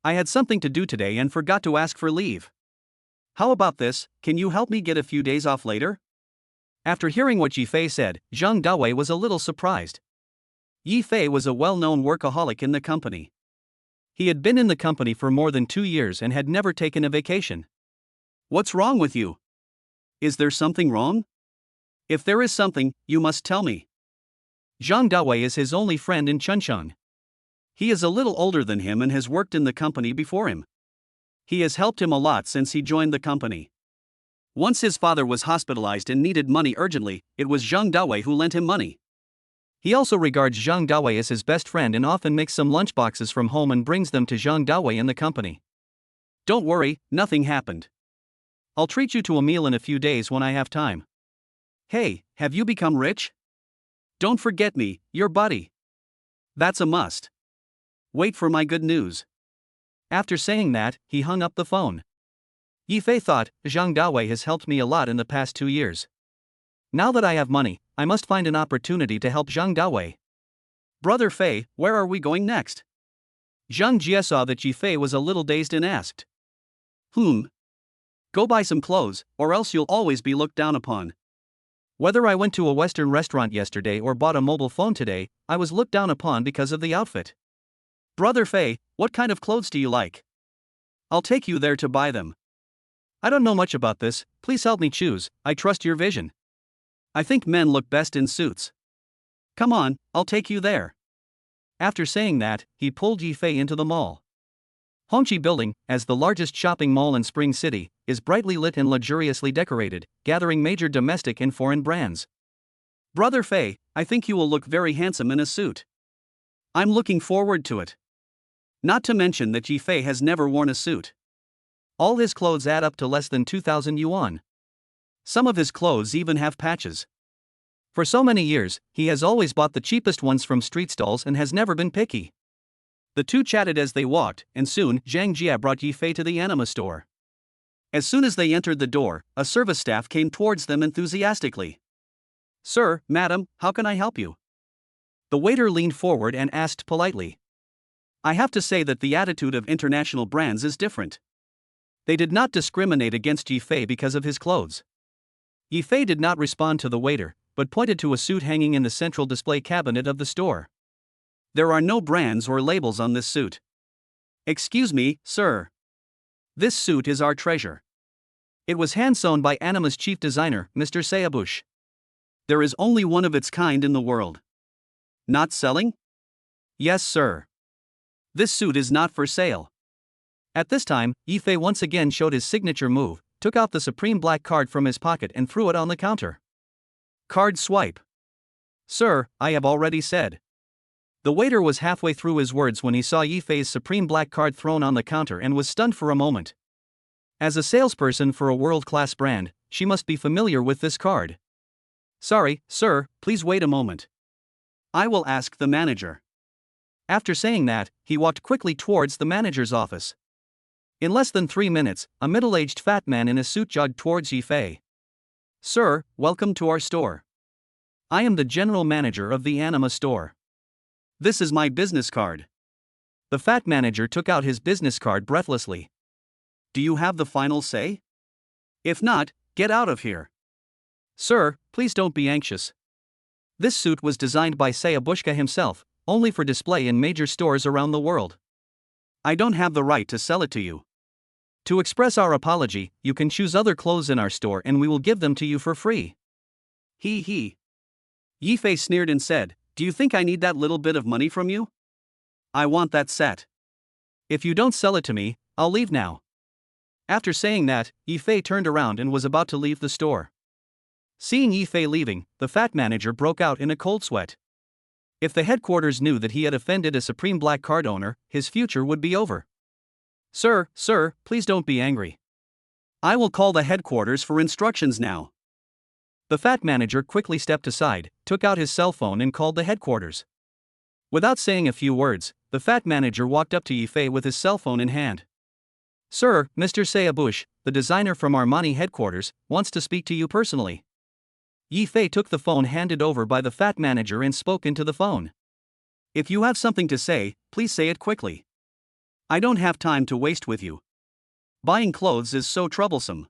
I had something to do today and forgot to ask for leave. How about this, can you help me get a few days off later?" After hearing what Yifei said, Zhang Dawei was a little surprised. Yifei was a well-known workaholic in the company. He had been in the company for more than 2 years and had never taken a vacation. "What's wrong with you? Is there something wrong? If there is something, you must tell me." Zhang Dawei is his only friend in Chuncheon. He is a little older than him and has worked in the company before him. He has helped him a lot since he joined the company. Once his father was hospitalized and needed money urgently, it was Zhang Dawei who lent him money. He also regards Zhang Dawei as his best friend and often makes some lunchboxes from home and brings them to Zhang Dawei in the company. "Don't worry, nothing happened. I'll treat you to a meal in a few days when I have time. Hey, have you become rich? Don't forget me, your buddy. That's a must. Wait for my good news." After saying that, he hung up the phone. Yifei thought, Zhang Dawei has helped me a lot in the past 2 years. Now that I have money, I must find an opportunity to help Zhang Dawei. "Brother Fei, where are we going next?" Zhang Jia saw that Yifei was a little dazed and asked. Go buy some clothes, or else you'll always be looked down upon." "Whether I went to a Western restaurant yesterday or bought a mobile phone today, I was looked down upon because of the outfit." "Brother Fei, what kind of clothes do you like? I'll take you there to buy them." "I don't know much about this, please help me choose, I trust your vision. I think men look best in suits." "Come on, I'll take you there." After saying that, he pulled Yi Fei into the mall. Hongqi Building, as the largest shopping mall in Spring City, is brightly lit and luxuriously decorated, gathering major domestic and foreign brands. Brother Fei, I think you will look very handsome in a suit. I'm looking forward to it. Not to mention that Yi Fei has never worn a suit. All his clothes add up to less than 2,000 yuan. Some of his clothes even have patches. For so many years, he has always bought the cheapest ones from street stalls and has never been picky. The two chatted as they walked, and soon Zhang Jia brought Yi Fei to the anima store. As soon as they entered the door, a service staff came towards them enthusiastically. Sir, madam, how can I help you? The waiter leaned forward and asked politely. I have to say that the attitude of international brands is different. They did not discriminate against Yi Fei because of his clothes. Yi Fei did not respond to the waiter, but pointed to a suit hanging in the central display cabinet of the store. There are no brands or labels on this suit. Excuse me, sir. This suit is our treasure. It was hand-sewn by Anima's chief designer, Mr. Sayabush. There is only one of its kind in the world. Not selling? Yes, sir. This suit is not for sale. At this time, Yi Fei once again showed his signature move, took out the supreme black card from his pocket and threw it on the counter. Card swipe. Sir, I have already said. The waiter was halfway through his words when he saw Yi Fei's supreme black card thrown on the counter and was stunned for a moment. As a salesperson for a world-class brand, she must be familiar with this card. Sorry, sir, please wait a moment. I will ask the manager. After saying that, he walked quickly towards the manager's office. In less than 3 minutes, a middle-aged fat man in a suit jogged towards Yi Fei. Sir, welcome to our store. I am the general manager of the anima store. This is my business card. The fat manager took out his business card breathlessly. Do you have the final say? If not, get out of here. Sir, please don't be anxious. This suit was designed by Sayabushka himself, only for display in major stores around the world. I don't have the right to sell it to you. To express our apology, you can choose other clothes in our store and we will give them to you for free. He. Yi Fei sneered and said, Do you think I need that little bit of money from you? I want that set. If you don't sell it to me, I'll leave now. After saying that, Yi Fei turned around and was about to leave the store. Seeing Yi Fei leaving, the fat manager broke out in a cold sweat. If the headquarters knew that he had offended a supreme black card owner, his future would be over. Sir, please don't be angry. I will call the headquarters for instructions now. The fat manager quickly stepped aside, took out his cell phone and called the headquarters. Without saying a few words, the fat manager walked up to Yi Fei with his cell phone in hand. Sir, Mr. Sayabush, the designer from Armani headquarters, wants to speak to you personally. Yi Fei took the phone handed over by the fat manager and spoke into the phone. If you have something to say, please say it quickly. I don't have time to waste with you. Buying clothes is so troublesome.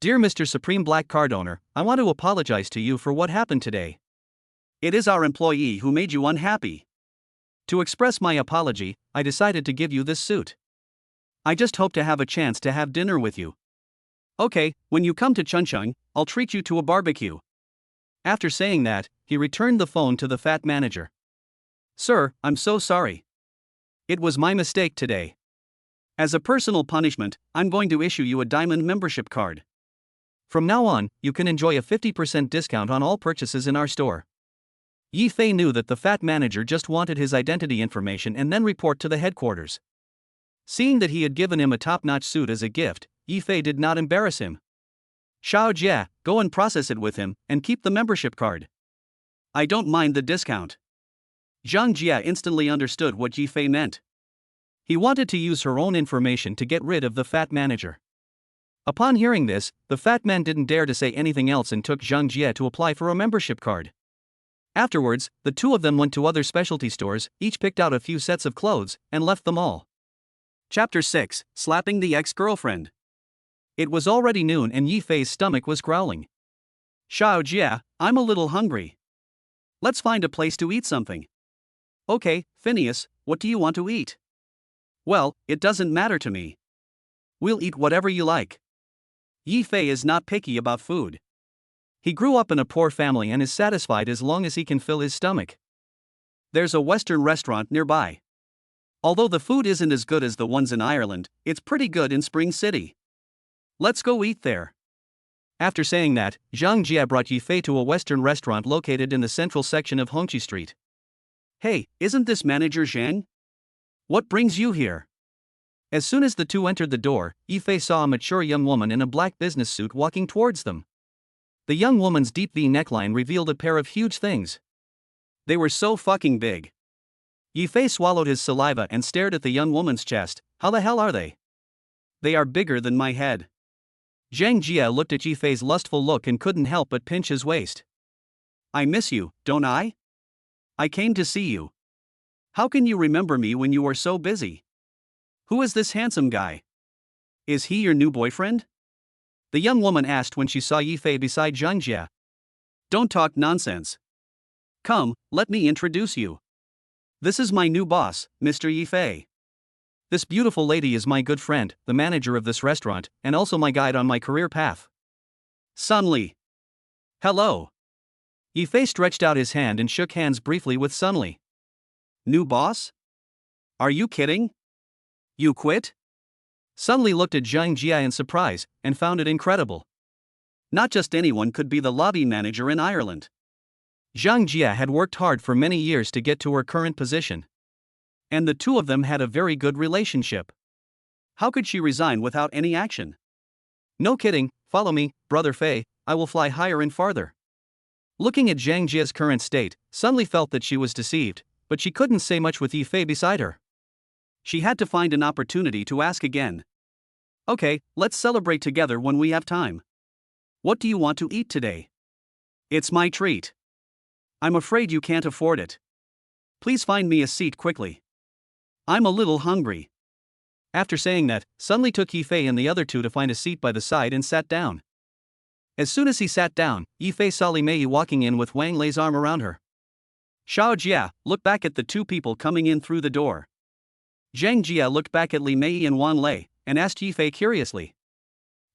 Dear Mr. Supreme Black Card Owner, I want to apologize to you for what happened today. It is our employee who made you unhappy. To express my apology, I decided to give you this suit. I just hope to have a chance to have dinner with you. Okay, when you come to Chuncheon, I'll treat you to a barbecue. After saying that, he returned the phone to the fat manager. Sir, I'm so sorry. It was my mistake today. As a personal punishment, I'm going to issue you a diamond membership card. From now on, you can enjoy a 50% discount on all purchases in our store. Yi Fei knew that the fat manager just wanted his identity information and then report to the headquarters. Seeing that he had given him a top-notch suit as a gift, Yi Fei did not embarrass him. Xiao Jia, go and process it with him, and keep the membership card. I don't mind the discount. Zhang Jia instantly understood what Yi Fei meant. He wanted to use her own information to get rid of the fat manager. Upon hearing this, the fat man didn't dare to say anything else and took Zhang Jia to apply for a membership card. Afterwards, the two of them went to other specialty stores, each picked out a few sets of clothes, and left them all. Chapter 6, Slapping the Ex-Girlfriend. It was already noon and Yi Fei's stomach was growling. Xiao Jia, I'm a little hungry. Let's find a place to eat something. Okay, Phineas, what do you want to eat? Well, it doesn't matter to me. We'll eat whatever you like. Yi Fei is not picky about food. He grew up in a poor family and is satisfied as long as he can fill his stomach. There's a Western restaurant nearby. Although the food isn't as good as the ones in Ireland, it's pretty good in Spring City. Let's go eat there. After saying that, Zhang Jia brought Yifei to a Western restaurant located in the central section of Hongqi Street. Hey, isn't this manager Zhang? What brings you here? As soon as the two entered the door, Yifei saw a mature young woman in a black business suit walking towards them. The young woman's deep V neckline revealed a pair of huge things. They were so fucking big. Yifei swallowed his saliva and stared at the young woman's chest. How the hell are they? They are bigger than my head. Zhang Jia looked at Yifei's lustful look and couldn't help but pinch his waist. I miss you, don't I? I came to see you. How can you remember me when you are so busy? Who is this handsome guy? Is he your new boyfriend? The young woman asked when she saw Yifei beside Zhang Jia. Don't talk nonsense. Come, let me introduce you. This is my new boss, Mr. Yifei. This beautiful lady is my good friend, the manager of this restaurant, and also my guide on my career path. Sun Li. Hello. Yifei stretched out his hand and shook hands briefly with Sun Li. New boss? Are you kidding? You quit? Sun Li looked at Zhang Jia in surprise, and found it incredible. Not just anyone could be the lobby manager in Ireland. Zhang Jia had worked hard for many years to get to her current position. And the two of them had a very good relationship. How could she resign without any action? No kidding, follow me, brother Fei, I will fly higher and farther. Looking at Zhang Jia's current state, Sun Li felt that she was deceived, but she couldn't say much with Yifei beside her. She had to find an opportunity to ask again. Okay, let's celebrate together when we have time. What do you want to eat today? It's my treat. I'm afraid you can't afford it. Please find me a seat quickly. I'm a little hungry. After saying that, Sun Li took Yifei and the other two to find a seat by the side and sat down. As soon as he sat down, Yifei saw Li Mei walking in with Wang Lei's arm around her. Xiao Jia looked back at the two people coming in through the door. Zhang Jia looked back at Li Mei and Wang Lei, and asked Yifei curiously.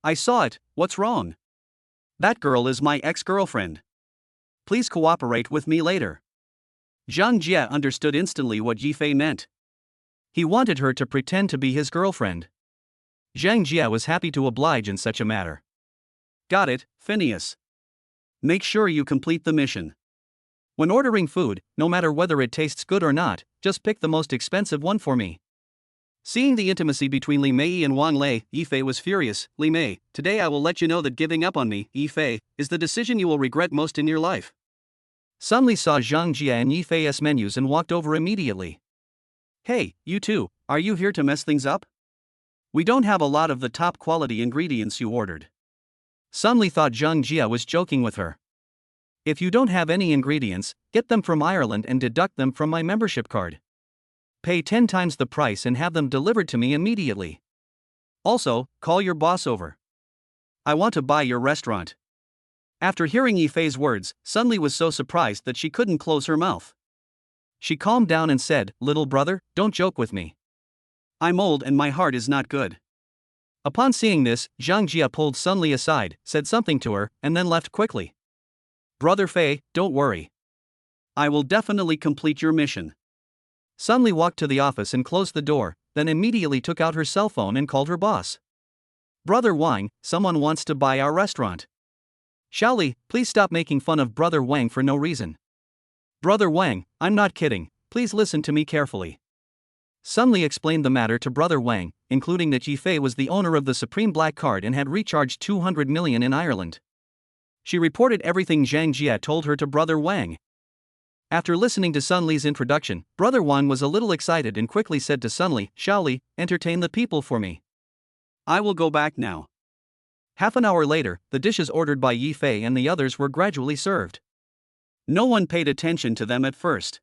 I saw it, what's wrong? That girl is my ex-girlfriend. Please cooperate with me later. Zhang Jia understood instantly what Yifei meant. He wanted her to pretend to be his girlfriend. Zhang Jia was happy to oblige in such a matter. Got it, Phineas. Make sure you complete the mission. When ordering food, no matter whether it tastes good or not, just pick the most expensive one for me. Seeing the intimacy between Li Mei and Wang Lei, Yifei was furious. Li Mei, today I will let you know that giving up on me, Yifei, is the decision you will regret most in your life. Sun Li saw Zhang Jia and Yifei's menus and walked over immediately. Hey, you two, are you here to mess things up? We don't have a lot of the top quality ingredients you ordered. Sun Li thought Zhang Jia was joking with her. If you don't have any ingredients, get them from Ireland and deduct them from my membership card. Pay 10 times the price and have them delivered to me immediately. Also, call your boss over. I want to buy your restaurant. After hearing Yifei's words, Sun Li was so surprised that she couldn't close her mouth. She calmed down and said, Little brother, don't joke with me. I'm old and my heart is not good. Upon seeing this, Zhang Jia pulled Sun Li aside, said something to her, and then left quickly. Brother Fei, don't worry. I will definitely complete your mission. Sun Li walked to the office and closed the door, then immediately took out her cell phone and called her boss. Brother Wang, someone wants to buy our restaurant. Xiao Li, please stop making fun of Brother Wang for no reason. Brother Wang, I'm not kidding, please listen to me carefully. Sun Li explained the matter to Brother Wang, including that Yifei was the owner of the Supreme Black Card and had recharged 200 million in Ireland. She reported everything Zhang Jia told her to Brother Wang. After listening to Sun Li's introduction, Brother Wang was a little excited and quickly said to Sun Li, Xiao Li, entertain the people for me. I will go back now. Half an hour later, the dishes ordered by Yifei and the others were gradually served. No one paid attention to them at first.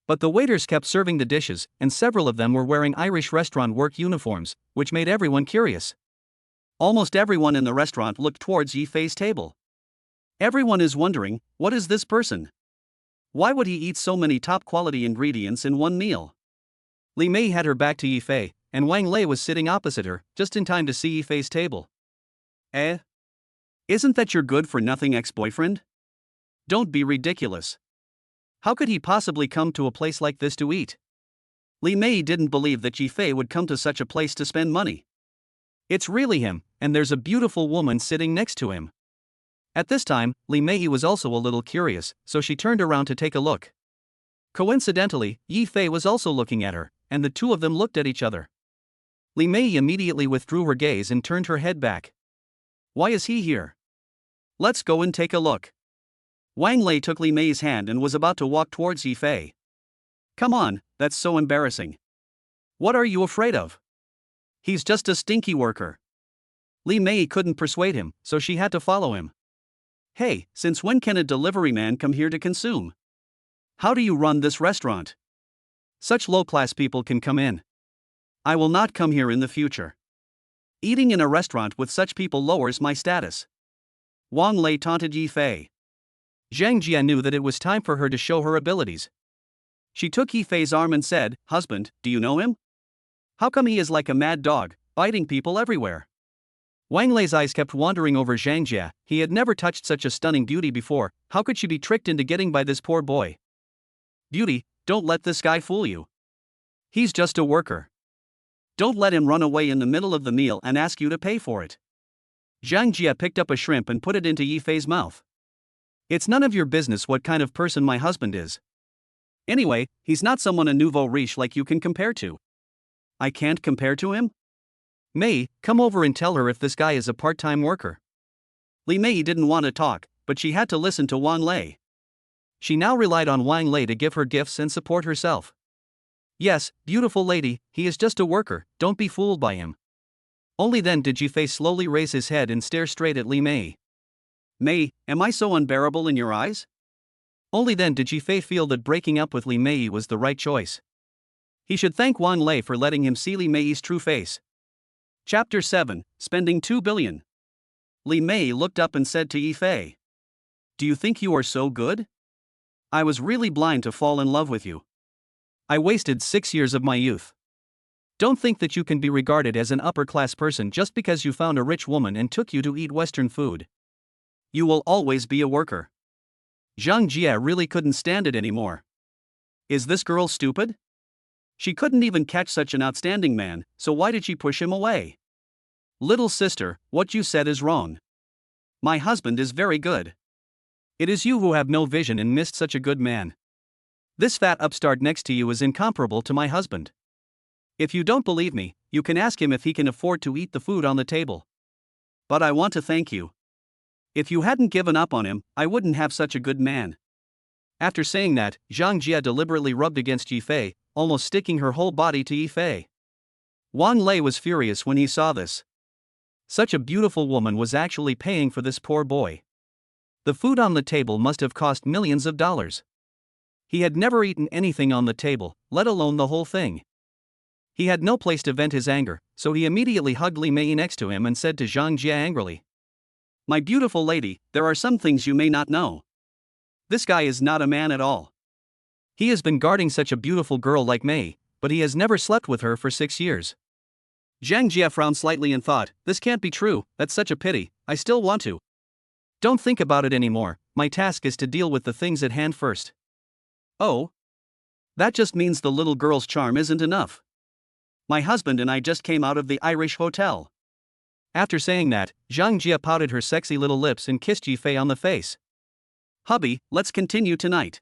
But the waiters kept serving the dishes, and several of them were wearing Irish restaurant work uniforms, which made everyone curious. Almost everyone in the restaurant looked towards Yifei's table. Everyone is wondering, what is this person? Why would he eat so many top-quality ingredients in one meal? Li Mei had her back to Yifei, and Wang Lei was sitting opposite her, just in time to see Yifei's table. Isn't that your good-for-nothing ex-boyfriend? Don't be ridiculous. How could he possibly come to a place like this to eat? Li Mei didn't believe that Ji Fei would come to such a place to spend money. It's really him, and there's a beautiful woman sitting next to him. At this time, Li Mei was also a little curious, so she turned around to take a look. Coincidentally, Yi Fei was also looking at her, and the two of them looked at each other. Li Mei immediately withdrew her gaze and turned her head back. Why is he here? Let's go and take a look. Wang Lei took Li Mei's hand and was about to walk towards Yi Fei. Come on, that's so embarrassing. What are you afraid of? He's just a stinky worker. Li Mei couldn't persuade him, so she had to follow him. Hey, since when can a delivery man come here to consume? How do you run this restaurant? Such low-class people can come in. I will not come here in the future. Eating in a restaurant with such people lowers my status. Wang Lei taunted Yi Fei. Zhang Jia knew that it was time for her to show her abilities. She took Yi Fei's arm and said, "Husband, do you know him? How come he is like a mad dog, biting people everywhere?" Wang Lei's eyes kept wandering over Zhang Jia. He had never touched such a stunning beauty before. How could she be tricked into getting by this poor boy? Beauty, don't let this guy fool you. He's just a worker. Don't let him run away in the middle of the meal and ask you to pay for it. Zhang Jia picked up a shrimp and put it into Yi Fei's mouth. It's none of your business what kind of person my husband is. Anyway, he's not someone a nouveau riche like you can compare to. I can't compare to him? Mei, come over and tell her if this guy is a part-time worker. Li Mei didn't want to talk, but she had to listen to Wang Lei. She now relied on Wang Lei to give her gifts and support herself. Yes, beautiful lady, he is just a worker, don't be fooled by him. Only then did Ji Fei slowly raise his head and stare straight at Li Mei. Mei, am I so unbearable in your eyes? Only then did Ji Fei feel that breaking up with Li Mei was the right choice. He should thank Wang Lei for letting him see Li Mei's true face. Chapter 7, Spending 2 billion. Li Mei looked up and said to Yi Fei. Do you think you are so good? I was really blind to fall in love with you. I wasted 6 years of my youth. Don't think that you can be regarded as an upper-class person just because you found a rich woman and took you to eat Western food. You will always be a worker. Zhang Jia really couldn't stand it anymore. Is this girl stupid? She couldn't even catch such an outstanding man, so why did she push him away? Little sister, what you said is wrong. My husband is very good. It is you who have no vision and missed such a good man. This fat upstart next to you is incomparable to my husband. If you don't believe me, you can ask him if he can afford to eat the food on the table. But I want to thank you. If you hadn't given up on him, I wouldn't have such a good man. After saying that, Zhang Jia deliberately rubbed against Yi Fei, almost sticking her whole body to Yi Fei. Wang Lei was furious when he saw this. Such a beautiful woman was actually paying for this poor boy. The food on the table must have cost millions of dollars. He had never eaten anything on the table, let alone the whole thing. He had no place to vent his anger, so he immediately hugged Li Mei next to him and said to Zhang Jia angrily. My beautiful lady, there are some things you may not know. This guy is not a man at all. He has been guarding such a beautiful girl like Mei, but he has never slept with her for 6 years. Zhang Jia frowned slightly and thought, this can't be true, that's such a pity, I still want to. Don't think about it anymore, my task is to deal with the things at hand first. Oh? That just means the little girl's charm isn't enough. My husband and I just came out of the Irish hotel. After saying that, Zhang Jia pouted her sexy little lips and kissed Yi Fei on the face. Hubby, let's continue tonight.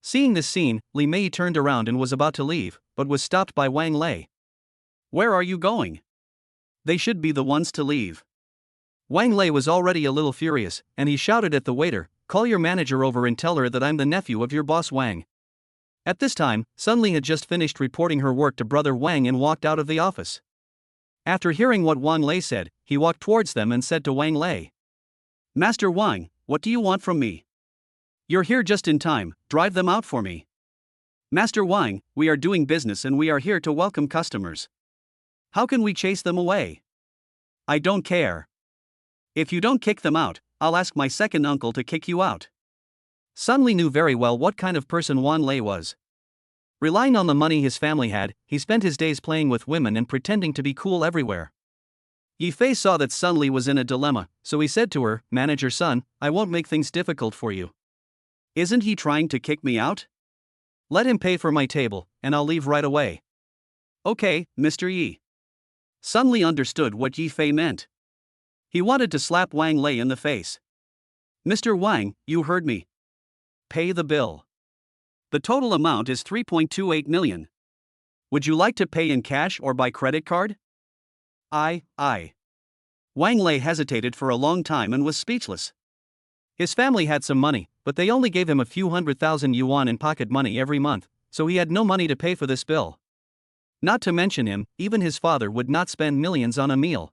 Seeing this scene, Li Mei turned around and was about to leave, but was stopped by Wang Lei. Where are you going? They should be the ones to leave. Wang Lei was already a little furious, and he shouted at the waiter, call your manager over and tell her that I'm the nephew of your boss Wang. At this time, Sun Li had just finished reporting her work to brother Wang and walked out of the office. After hearing what Wang Lei said, he walked towards them and said to Wang Lei. Master Wang, what do you want from me? You're here just in time, drive them out for me. Master Wang, we are doing business and we are here to welcome customers. How can we chase them away? I don't care. If you don't kick them out, I'll ask my second uncle to kick you out. Sun Li knew very well what kind of person Wang Lei was. Relying on the money his family had, he spent his days playing with women and pretending to be cool everywhere. Yi Fei saw that Sun Li was in a dilemma, so he said to her, Manager Sun, I won't make things difficult for you. Isn't he trying to kick me out? Let him pay for my table, and I'll leave right away. Okay, Mr. Yi. Sun Li understood what Yi Fei meant. He wanted to slap Wang Lei in the face. Mr. Wang, you heard me. Pay the bill. The total amount is 3.28 million. Would you like to pay in cash or by credit card? I. Wang Lei hesitated for a long time and was speechless. His family had some money, but they only gave him a few 100,000 yuan in pocket money every month, so he had no money to pay for this bill. Not to mention him, even his father would not spend millions on a meal.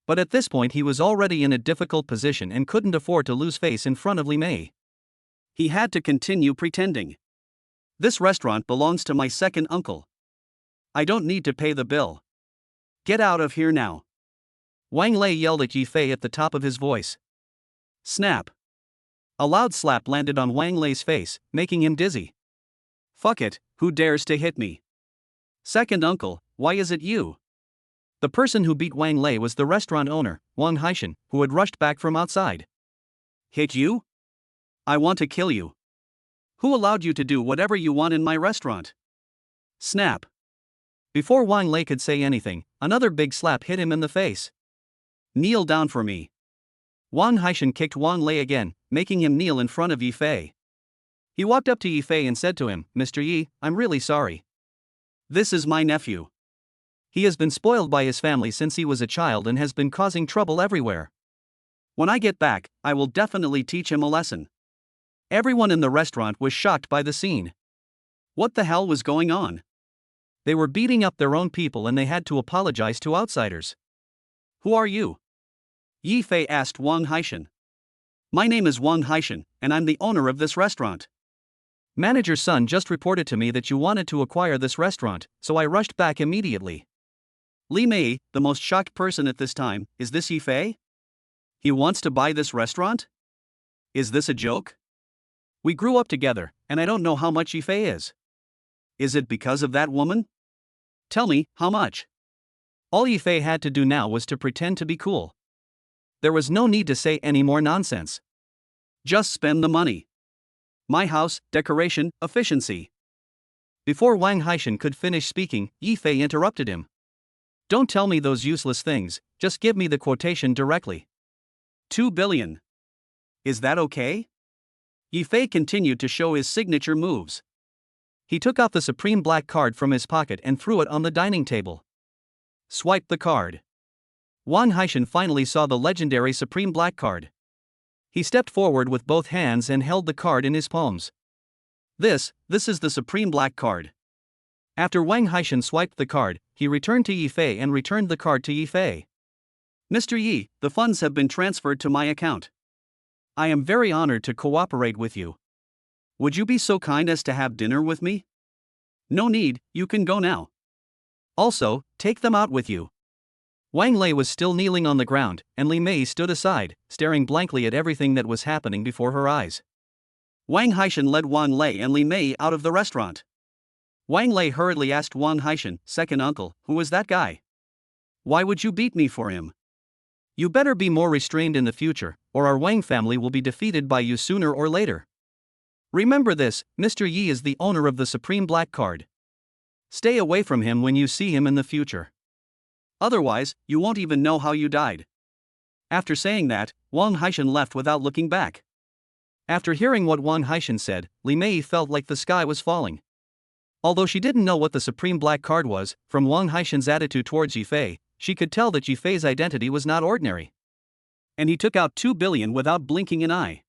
But at this point he was already in a difficult position and couldn't afford to lose face in front of Li Mei. He had to continue pretending. This restaurant belongs to my second uncle. I don't need to pay the bill. Get out of here now. Wang Lei yelled at Yi Fei at the top of his voice. Snap. A loud slap landed on Wang Lei's face, making him dizzy. Fuck it, who dares to hit me? Second uncle, why is it you? The person who beat Wang Lei was the restaurant owner, Wang Haishan, who had rushed back from outside. Hit you? I want to kill you. Who allowed you to do whatever you want in my restaurant? Snap. Before Wang Lei could say anything, another big slap hit him in the face. Kneel down for me. Wang Haishan kicked Wang Lei again, making him kneel in front of Yi Fei. He walked up to Yi Fei and said to him, Mr. Yi, I'm really sorry. This is my nephew. He has been spoiled by his family since he was a child and has been causing trouble everywhere. When I get back, I will definitely teach him a lesson. Everyone in the restaurant was shocked by the scene. What the hell was going on? They were beating up their own people and they had to apologize to outsiders. Who are you? Yi Fei asked Wang Haishan. My name is Wang Haishan, and I'm the owner of this restaurant. Manager's son just reported to me that you wanted to acquire this restaurant, so I rushed back immediately. Li Mei, the most shocked person at this time, is this Yi Fei? He wants to buy this restaurant? Is this a joke? We grew up together, and I don't know how much Yi Fei is. Is it because of that woman? Tell me, how much? All Yi Fei had to do now was to pretend to be cool. There was no need to say any more nonsense. Just spend the money. My house, decoration, efficiency. Before Wang Haishan could finish speaking, Yi Fei interrupted him. Don't tell me those useless things, just give me the quotation directly. 2 billion. Is that okay? Yi Fei continued to show his signature moves. He took out the supreme black card from his pocket and threw it on the dining table. Swipe the card. Wang Haishan finally saw the legendary supreme black card. He stepped forward with both hands and held the card in his palms. This is the supreme black card. After Wang Haishan swiped the card, he returned to Yi Fei and returned the card to Yi Fei. Mr. Yi, the funds have been transferred to my account. I am very honored to cooperate with you. Would you be so kind as to have dinner with me? No need, you can go now. Also, take them out with you. Wang Lei was still kneeling on the ground, and Li Mei stood aside, staring blankly at everything that was happening before her eyes. Wang Haishan led Wang Lei and Li Mei out of the restaurant. Wang Lei hurriedly asked Wang Haishan, second uncle, who was that guy? Why would you beat me for him? You better be more restrained in the future, or our Wang family will be defeated by you sooner or later. Remember this, Mr. Yi is the owner of the supreme black card. Stay away from him when you see him in the future. Otherwise, you won't even know how you died. After saying that, Wang Haishan left without looking back. After hearing what Wang Haishan said, Li Mei felt like the sky was falling. Although she didn't know what the supreme black card was, from Wang Haishan's attitude towards Yi Fei, she could tell that Yi Fei's identity was not ordinary. And he took out 2 billion without blinking an eye.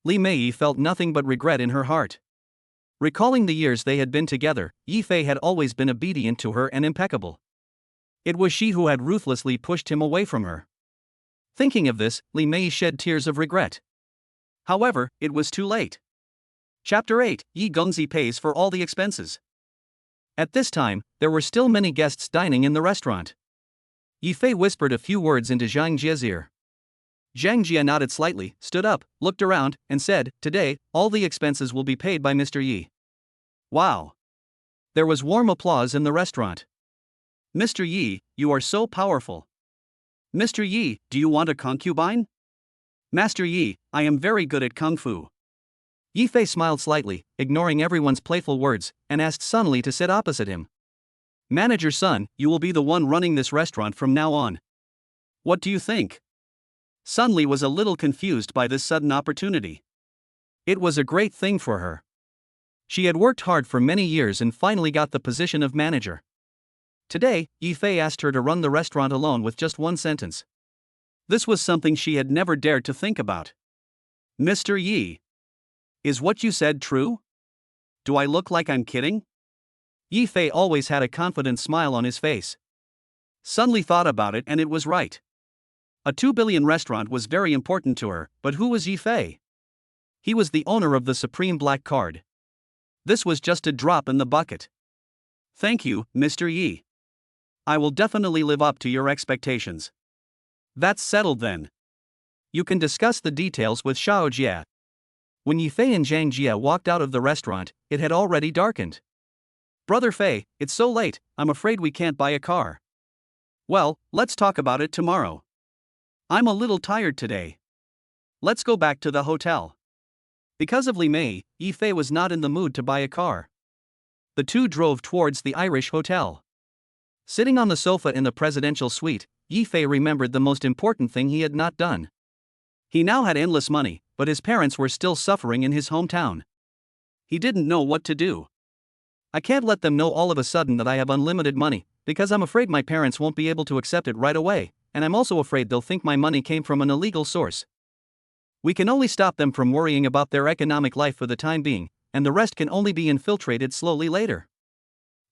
Li Mei felt nothing but regret in her heart. Recalling the years they had been together, Yi Fei had always been obedient to her and impeccable. It was she who had ruthlessly pushed him away from her. Thinking of this, Li Mei shed tears of regret. However, it was too late. Chapter 8, Yi Gongzi pays for all the expenses. At this time, there were still many guests dining in the restaurant. Yi Fei whispered a few words into Zhang Jie's ear. Zhang Jie nodded slightly, stood up, looked around, and said, Today, all the expenses will be paid by Mr. Yi. Wow! There was warm applause in the restaurant. Mr. Yi, you are so powerful. Mr. Yi, do you want a concubine? Master Yi, I am very good at kung fu. Yifei smiled slightly, ignoring everyone's playful words, and asked Sun Li to sit opposite him. Manager Sun, you will be the one running this restaurant from now on. What do you think? Sun Li was a little confused by this sudden opportunity. It was a great thing for her. She had worked hard for many years and finally got the position of manager. Today, Yifei asked her to run the restaurant alone with just one sentence. This was something she had never dared to think about. Mr. Yi. Is what you said true? Do I look like I'm kidding? Yifei always had a confident smile on his face. Sun Li thought about it and it was right. A 2 billion restaurant was very important to her, but who was Yifei? He was the owner of the Supreme Black Card. This was just a drop in the bucket. Thank you, Mr. Yi. I will definitely live up to your expectations. That's settled then. You can discuss the details with Xiao Jie. When Yifei and Zhang Jie walked out of the restaurant, it had already darkened. Brother Fei, it's so late, I'm afraid we can't buy a car. Well, let's talk about it tomorrow. I'm a little tired today. Let's go back to the hotel. Because of Li Mei, Yifei was not in the mood to buy a car. The two drove towards the Irish hotel. Sitting on the sofa in the presidential suite, Yifei remembered the most important thing he had not done. He now had endless money, but his parents were still suffering in his hometown. He didn't know what to do. I can't let them know all of a sudden that I have unlimited money, because I'm afraid my parents won't be able to accept it right away, and I'm also afraid they'll think my money came from an illegal source. We can only stop them from worrying about their economic life for the time being, and the rest can only be infiltrated slowly later.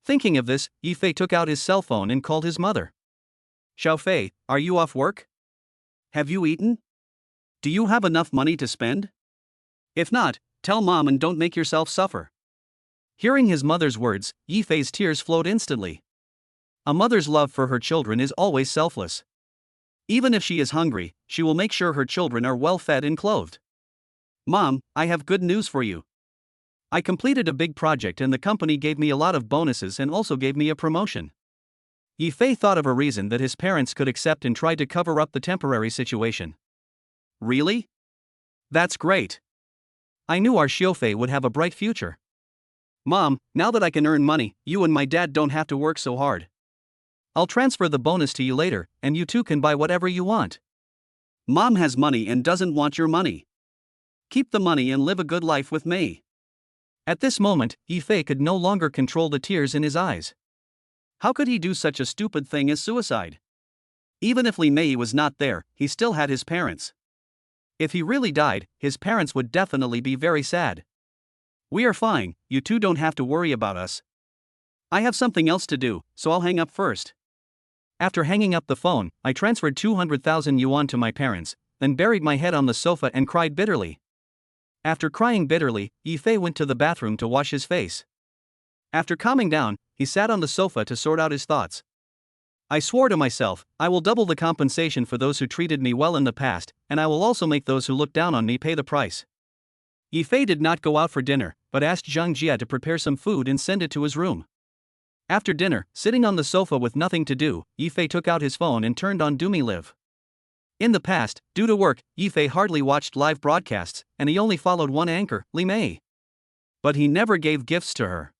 Thinking of this, Yifei took out his cell phone and called his mother. Xiaofei, are you off work? Have you eaten? Do you have enough money to spend? If not, tell mom and don't make yourself suffer. Hearing his mother's words, Yifei's tears flowed instantly. A mother's love for her children is always selfless. Even if she is hungry, she will make sure her children are well fed and clothed. Mom, I have good news for you. I completed a big project and the company gave me a lot of bonuses and also gave me a promotion. Yifei thought of a reason that his parents could accept and tried to cover up the temporary situation. Really? That's great. I knew our Xiaofei would have a bright future. Mom, now that I can earn money, you and my dad don't have to work so hard. I'll transfer the bonus to you later, and you too can buy whatever you want. Mom has money and doesn't want your money. Keep the money and live a good life with me. At this moment, Yifei could no longer control the tears in his eyes. How could he do such a stupid thing as suicide? Even if Li Mei was not there, he still had his parents. If he really died, his parents would definitely be very sad. We are fine, you two don't have to worry about us. I have something else to do, so I'll hang up first. After hanging up the phone, I transferred 200,000 yuan to my parents, then buried my head on the sofa and cried bitterly. After crying bitterly, Yifei went to the bathroom to wash his face. After calming down, he sat on the sofa to sort out his thoughts. I swore to myself, I will double the compensation for those who treated me well in the past, and I will also make those who look down on me pay the price. Yifei did not go out for dinner, but asked Zhang Jie to prepare some food and send it to his room. After dinner, sitting on the sofa with nothing to do, Yifei took out his phone and turned on Dumi Live. In the past, due to work, Yifei hardly watched live broadcasts, and he only followed one anchor, Li Mei. But he never gave gifts to her.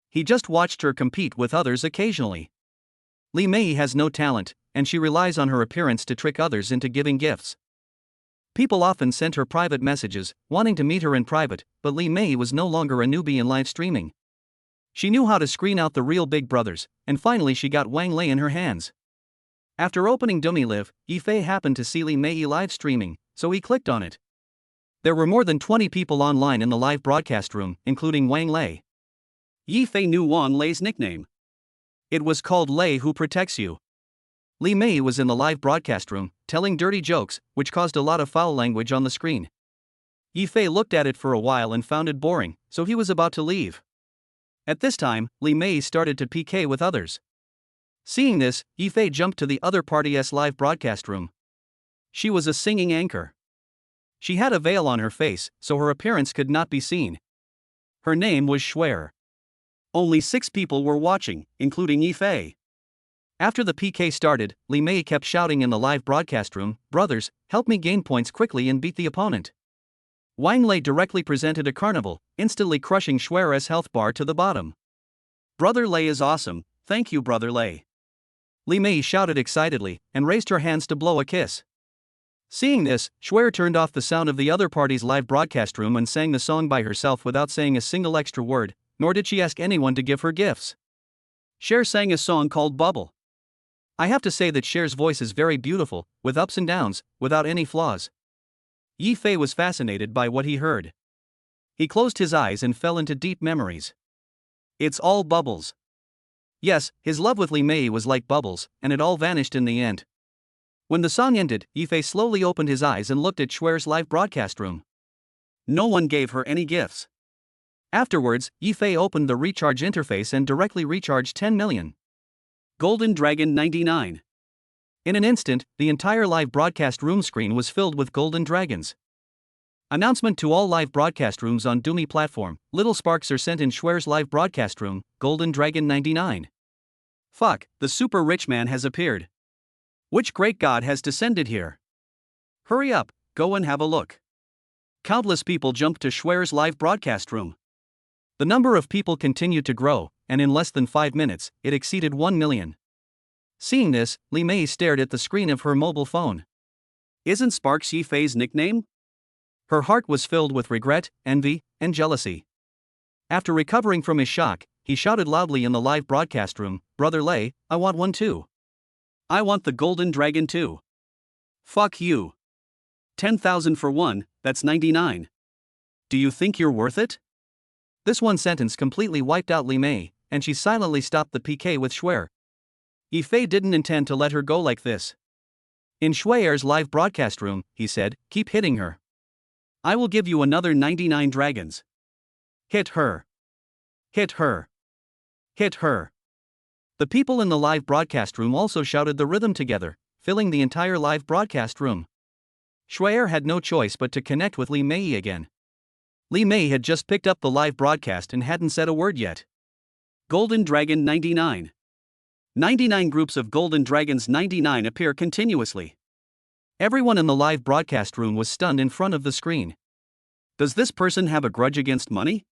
He just watched her compete with others occasionally. Li Mei has no talent, and she relies on her appearance to trick others into giving gifts. People often sent her private messages, wanting to meet her in private, but Li Mei was no longer a newbie in live streaming. She knew how to screen out the real big brothers, and finally she got Wang Lei in her hands. After opening Dumi Live, Yifei happened to see Li Mei live streaming, so he clicked on it. There were more than 20 people online in the live broadcast room, including Wang Lei. Yifei knew Wang Lei's nickname. It was called Lei Who Protects You. Li Mei was in the live broadcast room, telling dirty jokes, which caused a lot of foul language on the screen. Yifei looked at it for a while and found it boring, so he was about to leave. At this time, Li Mei started to PK with others. Seeing this, Yifei jumped to the other party's live broadcast room. She was a singing anchor. She had a veil on her face, so her appearance could not be seen. Her name was Schwer. Only 6 people were watching, including Yifei. After the PK started, Li Mei kept shouting in the live broadcast room, "Brothers, help me gain points quickly and beat the opponent." Wang Lei directly presented a carnival, instantly crushing Schwer's health bar to the bottom. Brother Lei is awesome, thank you Brother Lei. Li Mei shouted excitedly, and raised her hands to blow a kiss. Seeing this, Schwer turned off the sound of the other party's live broadcast room and sang the song by herself without saying a single extra word, nor did she ask anyone to give her gifts. Cher sang a song called Bubble. I have to say that Cher's voice is very beautiful, with ups and downs, without any flaws. Yi Fei was fascinated by what he heard. He closed his eyes and fell into deep memories. It's all bubbles. Yes, his love with Li Mei was like bubbles, and it all vanished in the end. When the song ended, Yi Fei slowly opened his eyes and looked at Schwer's live broadcast room. No one gave her any gifts. Afterwards, Yi Fei opened the recharge interface and directly recharged 10 million. Golden Dragon 99. In an instant, the entire live broadcast room screen was filled with golden dragons. Announcement to all live broadcast rooms on Dumi platform: little sparks are sent in Schwer's live broadcast room, Golden Dragon 99. Fuck, the super rich man has appeared. Which great god has descended here? Hurry up, go and have a look. Countless people jumped to Schwer's live broadcast room. The number of people continued to grow, and in less than 5 minutes, it exceeded 1 million. Seeing this, Li Mei stared at the screen of her mobile phone. Isn't Sparks Yi Fei's nickname? Her heart was filled with regret, envy, and jealousy. After recovering from his shock, he shouted loudly in the live broadcast room, Brother Lei, I want one too. I want the Golden Dragon too. Fuck you. 10,000 for one, that's 99. Do you think you're worth it? This one sentence completely wiped out Li Mei, and she silently stopped the PK with Schwer. Yi Fei didn't intend to let her go like this. In Schwer's live broadcast room, he said, keep hitting her. I will give you another 99 dragons. Hit her. Hit her. Hit her. The people in the live broadcast room also shouted the rhythm together, filling the entire live broadcast room. Schwer had no choice but to connect with Li Mei again. Li Mei had just picked up the live broadcast and hadn't said a word yet. Golden Dragon 99. 99 groups of Golden Dragons 99 appear continuously. Everyone in the live broadcast room was stunned in front of the screen. Does this person have a grudge against money?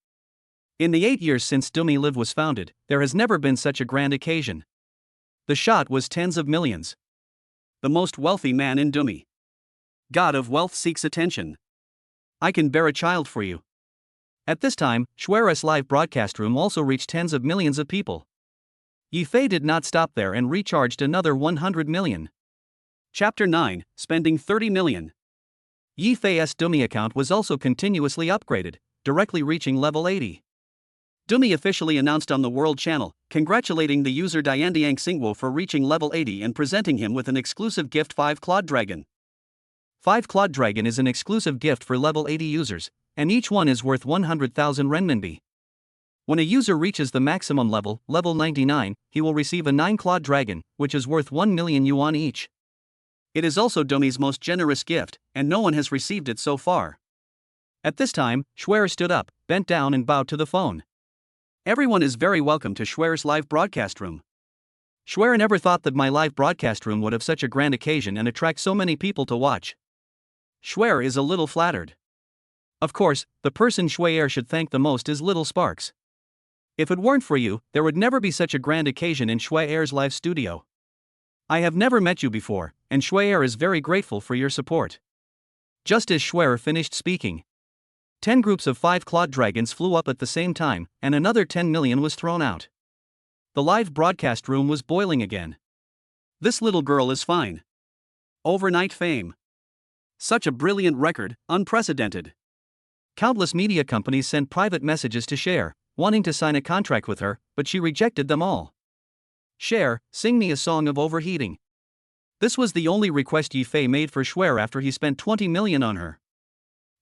In the 8 years since Dumi Live was founded, there has never been such a grand occasion. The shot was tens of millions. The most wealthy man in Dumi. God of wealth seeks attention. I can bear a child for you. At this time, Schwer's live broadcast room also reached tens of millions of people. Yi Fei did not stop there and recharged another 100 million. Chapter 9, Spending 30 million. Yi Fei's Dumi account was also continuously upgraded, directly reaching level 80. Dumi officially announced on the World Channel, congratulating the user Diandiang Xingwo for reaching level 80 and presenting him with an exclusive gift 5 Claude Dragon. 5 Claude Dragon is an exclusive gift for level 80 users, and each one is worth 100,000 renminbi. When a user reaches the maximum level, level 99, he will receive a 9 Claude Dragon, which is worth 1 million yuan each. It is also Dumi's most generous gift, and no one has received it so far. At this time, Schwer stood up, bent down and bowed to the phone. Everyone is very welcome to Schwer's live broadcast room. Schwer never thought that my live broadcast room would have such a grand occasion and attract so many people to watch. Schwer is a little flattered. Of course, the person Schwer should thank the most is Little Sparks. If it weren't for you, there would never be such a grand occasion in Schwer's live studio. I have never met you before, and Schwer is very grateful for your support. Just as Schwer finished speaking, 10 groups of 5 Claude Dragons flew up at the same time, and another 10 million was thrown out. The live broadcast room was boiling again. This little girl is fine. Overnight fame. Such a brilliant record, unprecedented. Countless media companies sent private messages to Cher, wanting to sign a contract with her, but she rejected them all. Cher, sing me a song of overheating. This was the only request Yi Fei made for Schwer after he spent 20 million on her.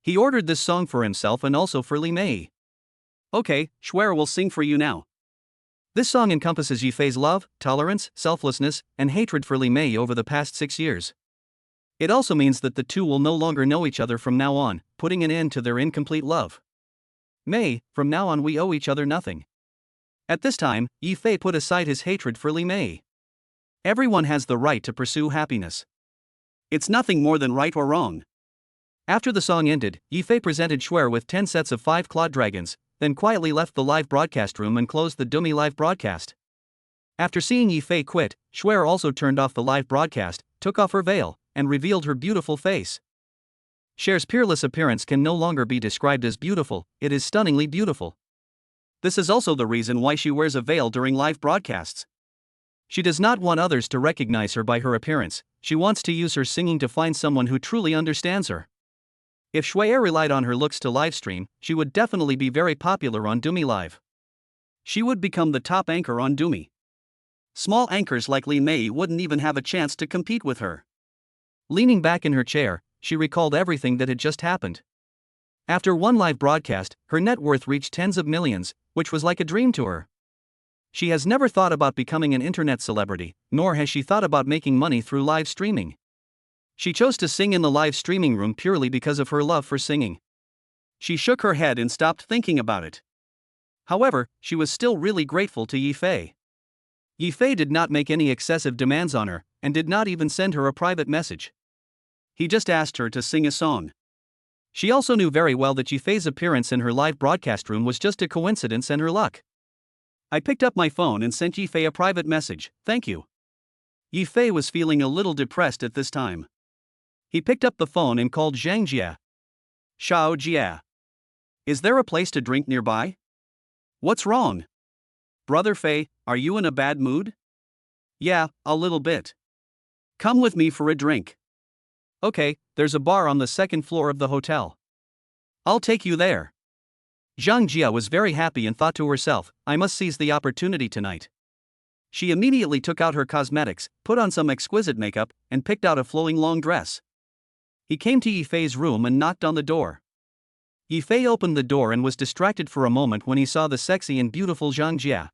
He ordered this song for himself and also for Li Mei. Okay, Schwer will sing for you now. This song encompasses Yi Fei's love, tolerance, selflessness, and hatred for Li Mei over the past 6 years. It also means that the two will no longer know each other from now on, putting an end to their incomplete love. Mei, from now on we owe each other nothing. At this time, Yi Fei put aside his hatred for Li Mei. Everyone has the right to pursue happiness. It's nothing more than right or wrong. After the song ended, Yifei presented Shuer with 10 sets of 5 clawed dragons, then quietly left the live broadcast room and closed the dummy live broadcast. After seeing Yifei quit, Shuer also turned off the live broadcast, took off her veil, and revealed her beautiful face. Cher's peerless appearance can no longer be described as beautiful, it is stunningly beautiful. This is also the reason why she wears a veil during live broadcasts. She does not want others to recognize her by her appearance, she wants to use her singing to find someone who truly understands her. If Shuer relied on her looks to livestream, she would definitely be very popular on Dumi Live. She would become the top anchor on Dumi. Small anchors like Li Mei wouldn't even have a chance to compete with her. Leaning back in her chair, she recalled everything that had just happened. After one live broadcast, her net worth reached tens of millions, which was like a dream to her. She has never thought about becoming an internet celebrity, nor has she thought about making money through live streaming. She chose to sing in the live streaming room purely because of her love for singing. She shook her head and stopped thinking about it. However, she was still really grateful to Yifei. Yifei did not make any excessive demands on her, and did not even send her a private message. He just asked her to sing a song. She also knew very well that Yifei's appearance in her live broadcast room was just a coincidence and her luck. I picked up my phone and sent Yifei a private message, "Thank you." Yifei was feeling a little depressed at this time. He picked up the phone and called Zhang Jia. "Xiao Jia. Is there a place to drink nearby?" "What's wrong?" "Brother Fei, are you in a bad mood?" "Yeah, a little bit." "Come with me for a drink." "Okay, there's a bar on the second floor of the hotel. I'll take you there." Zhang Jia was very happy and thought to herself, "I must seize the opportunity tonight." She immediately took out her cosmetics, put on some exquisite makeup, and picked out a flowing long dress. He came to Yifei's room and knocked on the door. Yifei opened the door and was distracted for a moment when he saw the sexy and beautiful Zhang Jia.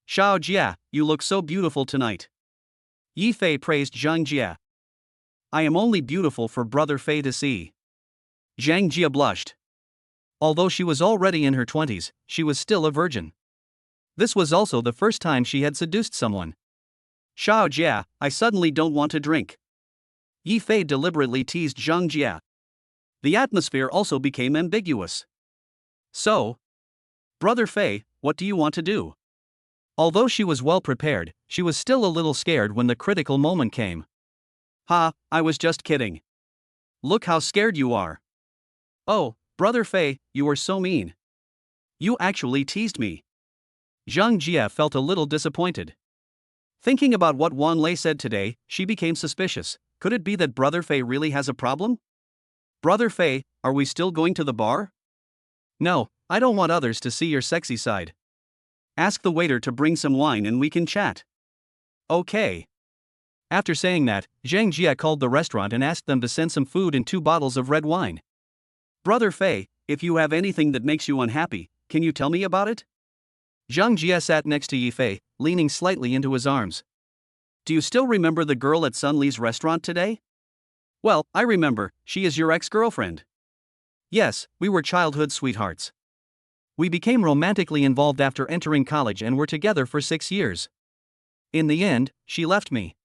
"Xiao Jia, you look so beautiful tonight." Yifei praised Zhang Jia. "I am only beautiful for Brother Fei to see." Zhang Jia blushed. Although she was already in her 20s, she was still a virgin. This was also the first time she had seduced someone. "Xiao Jia, I suddenly don't want to drink." Yifei deliberately teased Zhang Jia. The atmosphere also became ambiguous. "So, Brother Fei, what do you want to do?" Although she was well prepared, she was still a little scared when the critical moment came. "Ha, I was just kidding. Look how scared you are." "Oh, Brother Fei, you are so mean. You actually teased me." Zhang Jia felt a little disappointed. Thinking about what Wan Lei said today, she became suspicious. Could it be that Brother Fei really has a problem? "Brother Fei, are we still going to the bar?" "No, I don't want others to see your sexy side. Ask the waiter to bring some wine and we can chat." "Okay." After saying that, Zhang Jia called the restaurant and asked them to send some food and 2 bottles of red wine. "Brother Fei, if you have anything that makes you unhappy, can you tell me about it?" Zhang Jia sat next to Yifei, leaning slightly into his arms. "Do you still remember the girl at Sun Li's restaurant today?" "Well, I remember, she is your ex-girlfriend." "Yes, we were childhood sweethearts. We became romantically involved after entering college and were together for 6 years. In the end, she left me."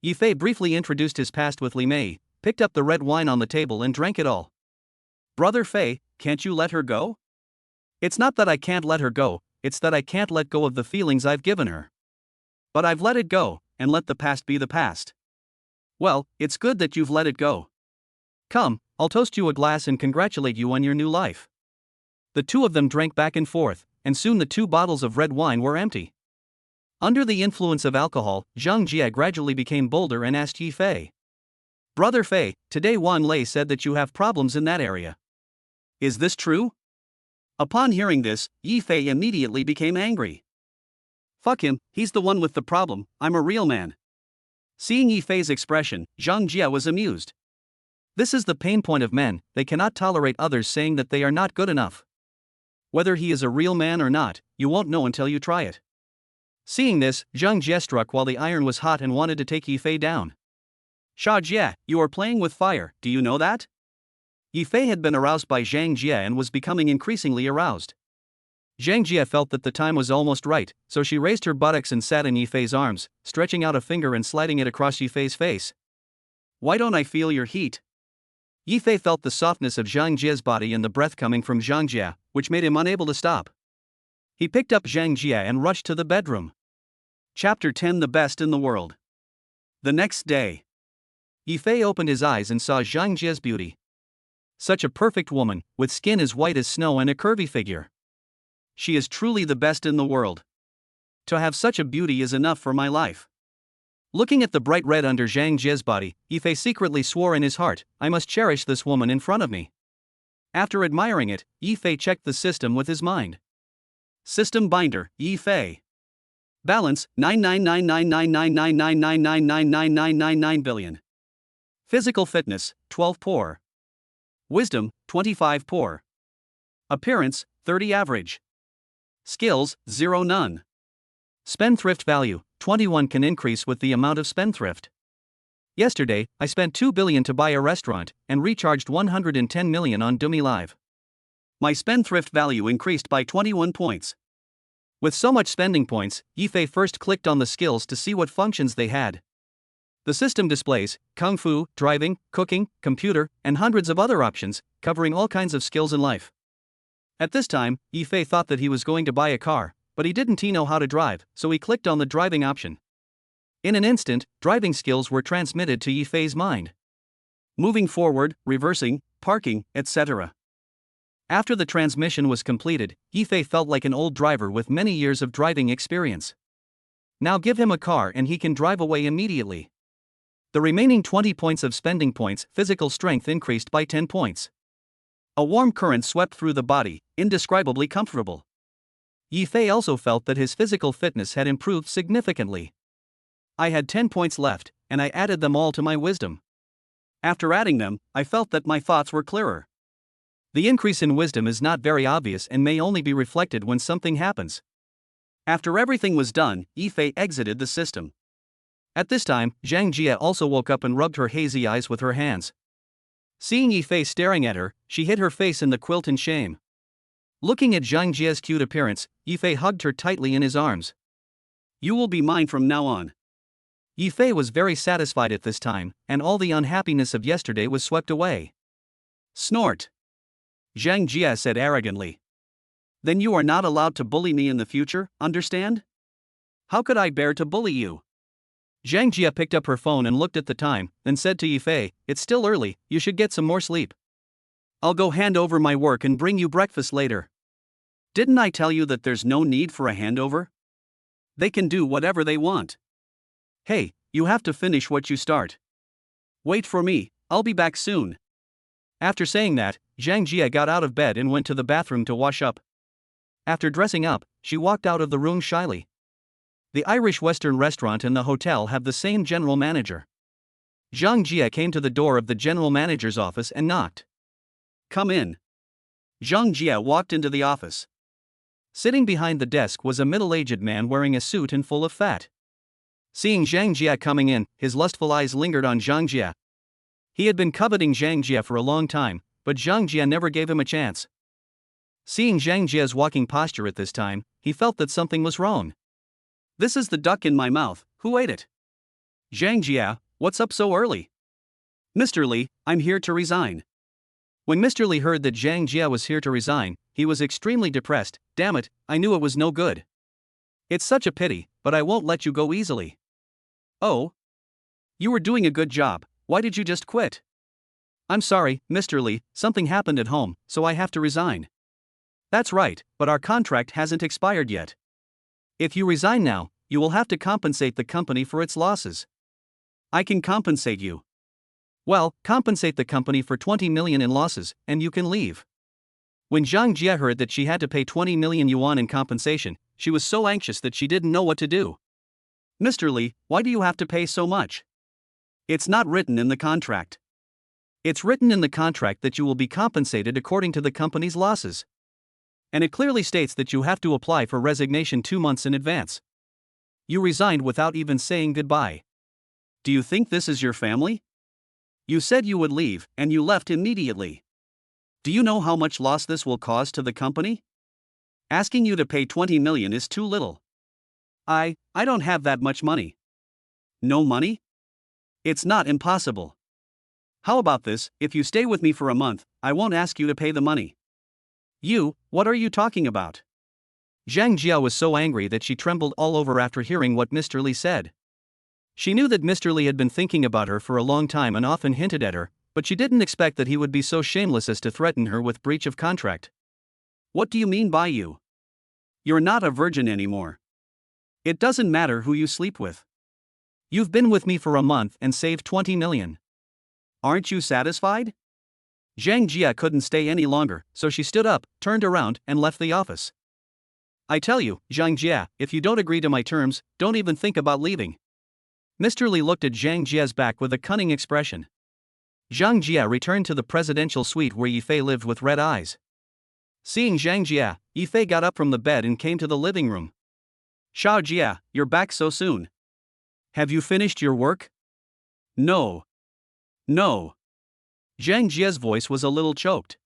Yifei briefly introduced his past with Li Mei, picked up the red wine on the table and drank it all. "Brother Fei, can't you let her go?" "It's not that I can't let her go, it's that I can't let go of the feelings I've given her. But I've let it go, and let the past be the past." "Well, it's good that you've let it go. Come, I'll toast you a glass and congratulate you on your new life." The two of them drank back and forth, and soon the 2 bottles of red wine were empty. Under the influence of alcohol, Zhang Jia gradually became bolder and asked Yifei. "Brother Fei, today Wan Lei said that you have problems in that area. Is this true?" Upon hearing this, Yifei immediately became angry. "Fuck him, he's the one with the problem, I'm a real man." Seeing Yifei's expression, Zhang Jia was amused. This is the pain point of men, they cannot tolerate others saying that they are not good enough. Whether he is a real man or not, you won't know until you try it. Seeing this, Zhang Jia struck while the iron was hot and wanted to take Yifei down. "Xiao Jia, you are playing with fire, do you know that?" Yifei had been aroused by Zhang Jia and was becoming increasingly aroused. Zhang Jia felt that the time was almost right, so she raised her buttocks and sat in Yifei's arms, stretching out a finger and sliding it across Yifei's face. "Why don't I feel your heat?" Yifei felt the softness of Zhang Jie's body and the breath coming from Zhang Jie, which made him unable to stop. He picked up Zhang Jie and rushed to the bedroom. Chapter 10: The Best in the World. The next day, Yifei opened his eyes and saw Zhang Jie's beauty. Such a perfect woman, with skin as white as snow and a curvy figure. She is truly the best in the world. To have such a beauty is enough for my life. Looking at the bright red under Zhang Jie's body, Yifei secretly swore in his heart, I must cherish this woman in front of me. After admiring it, Yifei checked the system with his mind. System binder, Yifei. Balance, 999999999999999 billion. Physical fitness, 12 poor. Wisdom, 25 poor. Appearance, 30 average. Skills, 0 none. Spendthrift value, 21 can increase with the amount of spendthrift. Yesterday, I spent 2 billion to buy a restaurant, and recharged 110 million on Dummy Live. My spendthrift value increased by 21 points. With so much spending points, Yifei first clicked on the skills to see what functions they had. The system displays Kung Fu, driving, cooking, computer, and hundreds of other options, covering all kinds of skills in life. At this time, Yifei thought that he was going to buy a car, but he didn't know how to drive, so he clicked on the driving option. In an instant, driving skills were transmitted to Yifei's mind. Moving forward, reversing, parking, etc. After the transmission was completed, Yifei felt like an old driver with many years of driving experience. Now give him a car and he can drive away immediately. The remaining 20 points of spending points, physical strength increased by 10 points. A warm current swept through the body, indescribably comfortable. Yifei also felt that his physical fitness had improved significantly. I had 10 points left, and I added them all to my wisdom. After adding them, I felt that my thoughts were clearer. The increase in wisdom is not very obvious and may only be reflected when something happens. After everything was done, Yifei exited the system. At this time, Zhang Jie also woke up and rubbed her hazy eyes with her hands. Seeing Yifei staring at her, she hid her face in the quilt in shame. Looking at Zhang Jie's cute appearance, Yifei hugged her tightly in his arms. You will be mine from now on. Yifei was very satisfied at this time, and all the unhappiness of yesterday was swept away. Snort. Zhang Jie said arrogantly. Then you are not allowed to bully me in the future, understand? How could I bear to bully you? Zhang Jie picked up her phone and looked at the time, then said to Yifei, it's still early, you should get some more sleep. I'll go hand over my work and bring you breakfast later. Didn't I tell you that there's no need for a handover? They can do whatever they want. Hey, you have to finish what you start. Wait for me, I'll be back soon. After saying that, Zhang Jie got out of bed and went to the bathroom to wash up. After dressing up, she walked out of the room shyly. The Irish Western restaurant and the hotel have the same general manager. Zhang Jie came to the door of the general manager's office and knocked. Come in. Zhang Jie walked into the office. Sitting behind the desk was a middle-aged man wearing a suit and full of fat. Seeing Zhang Jie coming in, his lustful eyes lingered on Zhang Jie. He had been coveting Zhang Jie for a long time, but Zhang Jie never gave him a chance. Seeing Zhang Jie's walking posture at this time, he felt that something was wrong. This is the duck in my mouth, who ate it? Zhang Jie, what's up so early? Mr. Li, I'm here to resign. When Mr. Li heard that Zhang Jie was here to resign, he was extremely depressed. Damn it, I knew it was no good. It's such a pity, but I won't let you go easily. Oh? You were doing a good job, why did you just quit? I'm sorry, Mr. Li, something happened at home, so I have to resign. That's right, but our contract hasn't expired yet. If you resign now, you will have to compensate the company for its losses. I can compensate you. Well, compensate the company for 20 million in losses, and you can leave. When Zhang Jie heard that she had to pay 20 million yuan in compensation, she was so anxious that she didn't know what to do. Mr. Li, why do you have to pay so much? It's not written in the contract. It's written in the contract that you will be compensated according to the company's losses. And it clearly states that you have to apply for resignation 2 months in advance. You resigned without even saying goodbye. Do you think this is your family? You said you would leave, and you left immediately. Do you know how much loss this will cause to the company? Asking you to pay 20 million is too little. I don't have that much money. No money? It's not impossible. How about this? If you stay with me for a month, I won't ask you to pay the money. You, what are you talking about? Zhang Jia was so angry that she trembled all over after hearing what Mr. Li said. She knew that Mr. Li had been thinking about her for a long time and often hinted at her, but she didn't expect that he would be so shameless as to threaten her with breach of contract. What do you mean by you? You're not a virgin anymore. It doesn't matter who you sleep with. You've been with me for a month and saved 20 million. Aren't you satisfied? Zhang Jia couldn't stay any longer, so she stood up, turned around, and left the office. I tell you, Zhang Jia, if you don't agree to my terms, don't even think about leaving. Mr. Li looked at Zhang Jia's back with a cunning expression. Zhang Jia returned to the presidential suite where Yifei lived with red eyes. Seeing Zhang Jia, Yifei got up from the bed and came to the living room. Xiao Jia, you're back so soon. Have you finished your work? No. No. Zhang Jia's voice was a little choked.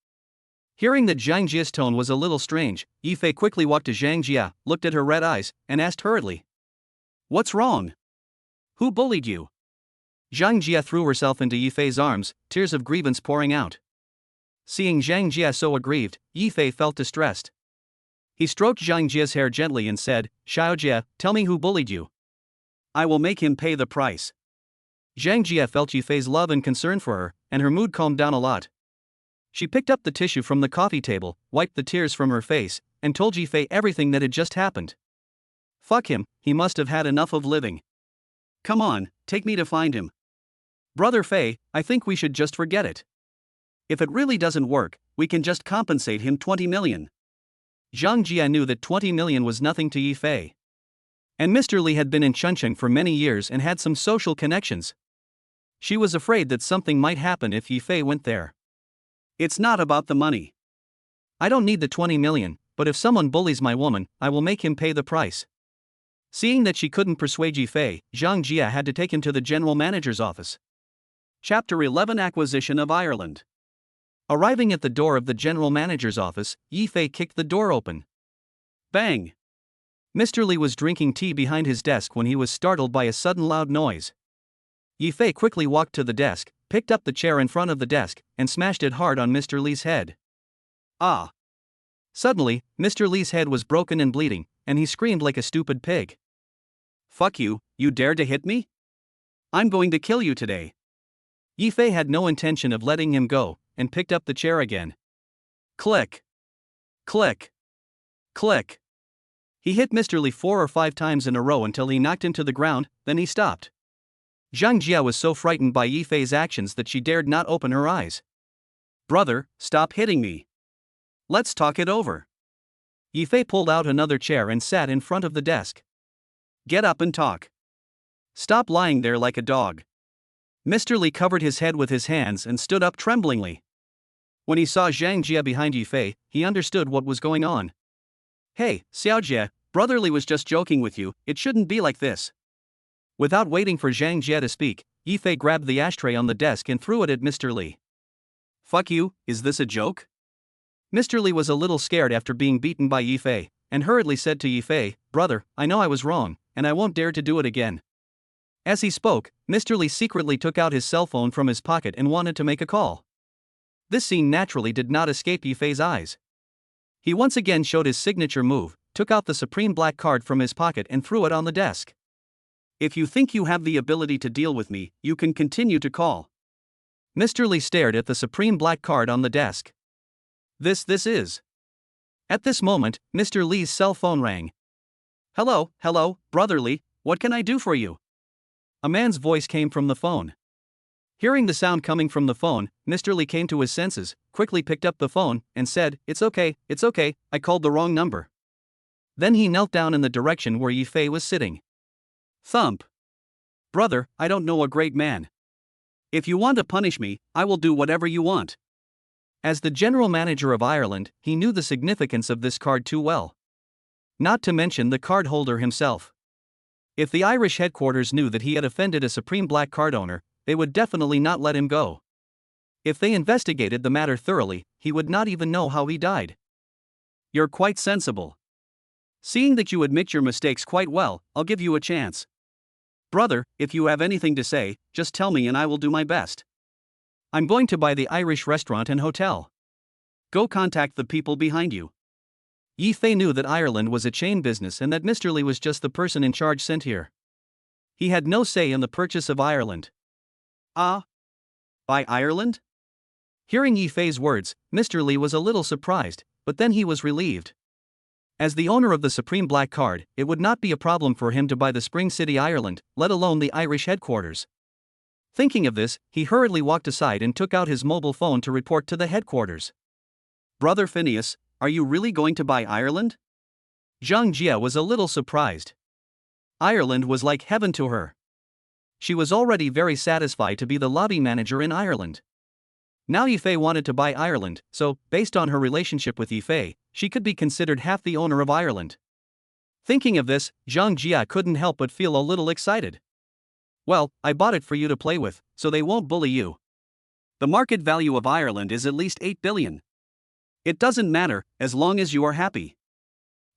Hearing that Zhang Jia's tone was a little strange, Yifei quickly walked to Zhang Jia, looked at her red eyes, and asked hurriedly. What's wrong? Who bullied you? Zhang Jia threw herself into Yifei's arms, tears of grievance pouring out. Seeing Zhang Jia so aggrieved, Yifei felt distressed. He stroked Zhang Jia's hair gently and said, Xiao Jia, tell me who bullied you. I will make him pay the price. Zhang Jia felt Yifei's love and concern for her, and her mood calmed down a lot. She picked up the tissue from the coffee table, wiped the tears from her face, and told Yifei everything that had just happened. Fuck him, he must have had enough of living. Come on, take me to find him. Brother Fei, I think we should just forget it. If it really doesn't work, we can just compensate him 20 million. Zhang Jia knew that 20 million was nothing to Yifei. And Mr. Li had been in Chuncheng for many years and had some social connections. She was afraid that something might happen if Yifei went there. It's not about the money. I don't need the 20 million, but if someone bullies my woman, I will make him pay the price. Seeing that she couldn't persuade Yifei, Zhang Jia had to take him to the general manager's office. Chapter 11 Acquisition of Ireland. Arriving at the door of the general manager's office, Yifei kicked the door open. Bang! Mr. Li was drinking tea behind his desk when he was startled by a sudden loud noise. Yifei quickly walked to the desk, picked up the chair in front of the desk, and smashed it hard on Mr. Li's head. Ah! Suddenly, Mr. Li's head was broken and bleeding, and he screamed like a stupid pig. Fuck you, you dared to hit me? I'm going to kill you today. Yifei had no intention of letting him go, and picked up the chair again. Click. Click. Click. He hit Mr. Li 4 or 5 times in a row until he knocked him to the ground, then he stopped. Zhang Jia was so frightened by Yifei's actions that she dared not open her eyes. Brother, stop hitting me. Let's talk it over. Yifei pulled out another chair and sat in front of the desk. Get up and talk. Stop lying there like a dog. Mr. Li covered his head with his hands and stood up tremblingly. When he saw Zhang Jia behind Yifei, he understood what was going on. Hey, Xiao Jia, Brother Li was just joking with you, it shouldn't be like this. Without waiting for Zhang Jia to speak, Yifei grabbed the ashtray on the desk and threw it at Mr. Li. Fuck you, is this a joke? Mr. Li was a little scared after being beaten by Yifei, and hurriedly said to Yifei, Brother, I know I was wrong, and I won't dare to do it again. As he spoke, Mr. Li secretly took out his cell phone from his pocket and wanted to make a call. This scene naturally did not escape Yifei's eyes. He once again showed his signature move, took out the Supreme Black card from his pocket and threw it on the desk. If you think you have the ability to deal with me, you can continue to call. Mr. Li stared at the Supreme Black card on the desk. This is. At this moment, Mr. Li's cell phone rang. Hello, Brother Li, what can I do for you? A man's voice came from the phone. Hearing the sound coming from the phone, Mr. Li came to his senses, quickly picked up the phone, and said, It's okay, I called the wrong number. Then he knelt down in the direction where Yifei was sitting. Thump. Brother, I don't know a great man. If you want to punish me, I will do whatever you want. As the general manager of Ireland, he knew the significance of this card too well. Not to mention the card holder himself. If the Irish headquarters knew that he had offended a Supreme Black card owner, they would definitely not let him go. If they investigated the matter thoroughly, he would not even know how he died. You're quite sensible. Seeing that you admit your mistakes quite well, I'll give you a chance. Brother, if you have anything to say, just tell me and I will do my best. I'm going to buy the Irish restaurant and hotel. Go contact the people behind you. Yi Fei knew that Ireland was a chain business and that Mr. Li was just the person in charge sent here. He had no say in the purchase of Ireland. Ah? Buy Ireland? Hearing Yi Fei's words, Mr. Li was a little surprised, but then he was relieved. As the owner of the Supreme Black Card, it would not be a problem for him to buy the Spring City, Ireland, let alone the Irish headquarters. Thinking of this, he hurriedly walked aside and took out his mobile phone to report to the headquarters. Brother Phineas, are you really going to buy Ireland? Zhang Jia was a little surprised. Ireland was like heaven to her. She was already very satisfied to be the lobby manager in Ireland. Now Yi Fei wanted to buy Ireland, so, based on her relationship with Yi Fei, she could be considered half the owner of Ireland. Thinking of this, Zhang Jia couldn't help but feel a little excited. Well, I bought it for you to play with, so they won't bully you. The market value of Ireland is at least 8 billion. It doesn't matter, as long as you are happy.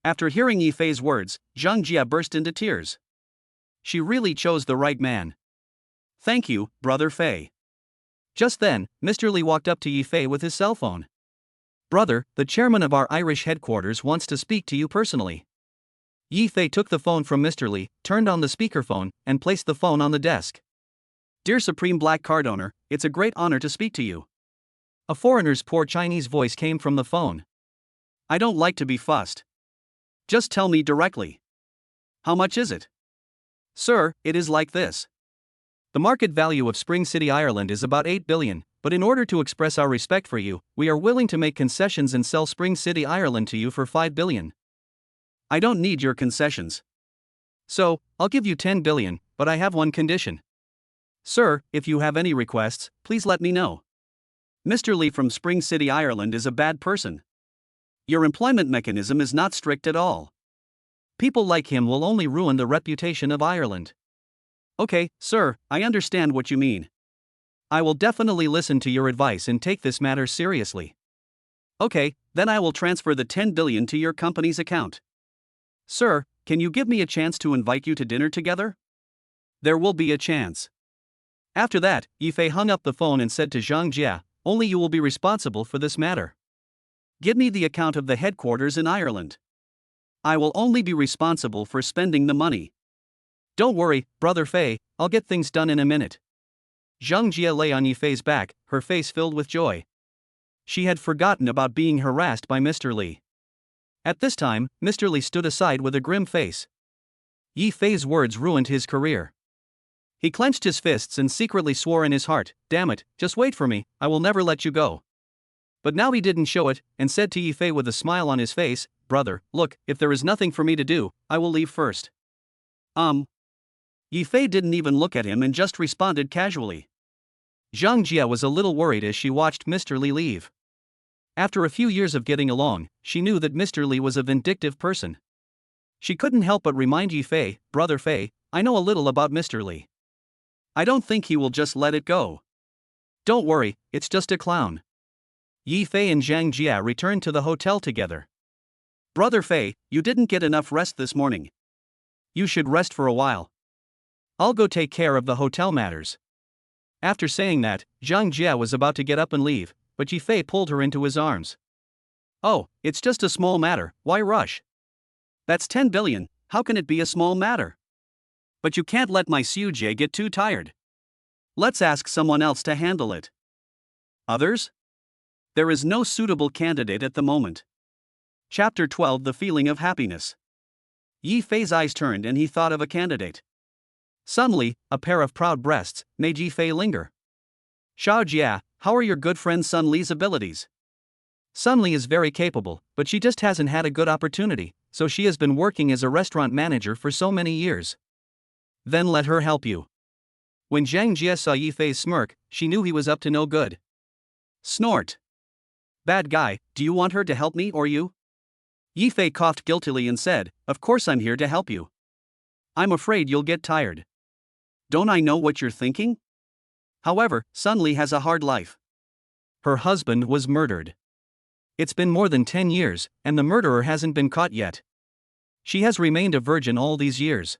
After hearing Yi Fei's words, Zhang Jia burst into tears. She really chose the right man. Thank you, Brother Fei. Just then, Mr. Li walked up to Yi Fei with his cell phone. Brother, the chairman of our Irish headquarters wants to speak to you personally. Yi Fei took the phone from Mr. Li, turned on the speakerphone, and placed the phone on the desk. Dear Supreme Black Card owner, it's a great honor to speak to you. A foreigner's poor Chinese voice came from the phone. I don't like to be fussed. Just tell me directly. How much is it? Sir, it is like this. The market value of Spring City, Ireland is about 8 billion, but in order to express our respect for you, we are willing to make concessions and sell Spring City, Ireland to you for 5 billion. I don't need your concessions. So, I'll give you 10 billion, but I have one condition. Sir, if you have any requests, please let me know. Mr. Li from Spring City, Ireland is a bad person. Your employment mechanism is not strict at all. People like him will only ruin the reputation of Ireland. Okay, sir, I understand what you mean. I will definitely listen to your advice and take this matter seriously. Okay, then I will transfer the 10 billion to your company's account. Sir, can you give me a chance to invite you to dinner together? There will be a chance. After that, Yi Fei hung up the phone and said to Zhang Jia, only you will be responsible for this matter. Give me the account of the headquarters in Ireland. I will only be responsible for spending the money. Don't worry, Brother Fei, I'll get things done in a minute. Zhang Jia lay on Yi Fei's back, her face filled with joy. She had forgotten about being harassed by Mr. Li. At this time, Mr. Li stood aside with a grim face. Yi Fei's words ruined his career. He clenched his fists and secretly swore in his heart, damn it, just wait for me, I will never let you go. But now he didn't show it, and said to Yi Fei with a smile on his face, brother, look, if there is nothing for me to do, I will leave first. Yi Fei didn't even look at him and just responded casually. Zhang Jia was a little worried as she watched Mr. Li leave. After a few years of getting along, she knew that Mr. Li was a vindictive person. She couldn't help but remind Yi Fei, Brother Fei, I know a little about Mr. Li. I don't think he will just let it go. Don't worry, it's just a clown. Yi Fei and Zhang Jia returned to the hotel together. Brother Fei, you didn't get enough rest this morning. You should rest for a while. I'll go take care of the hotel matters. After saying that, Zhang Jia was about to get up and leave, but Yi Fei pulled her into his arms. Oh, it's just a small matter, why rush? That's 10 billion, how can it be a small matter? But you can't let my Sujie get too tired. Let's ask someone else to handle it. Others? There is no suitable candidate at the moment. Chapter 12 The Feeling of Happiness. Yi Fei's eyes turned and he thought of a candidate. Suddenly, a pair of proud breasts made Yi Fei linger. Xiao Jia, how are your good friend Sun Li's abilities? Sun Li is very capable, but she just hasn't had a good opportunity, so she has been working as a restaurant manager for so many years. Then let her help you. When Zhang Jia saw Yi Fei's smirk, she knew he was up to no good. Snort. Bad guy, do you want her to help me or you? Yi Fei coughed guiltily and said, of course I'm here to help you. I'm afraid you'll get tired. Don't I know what you're thinking? However, Sun Li has a hard life. Her husband was murdered. It's been more than 10 years, and the murderer hasn't been caught yet. She has remained a virgin all these years.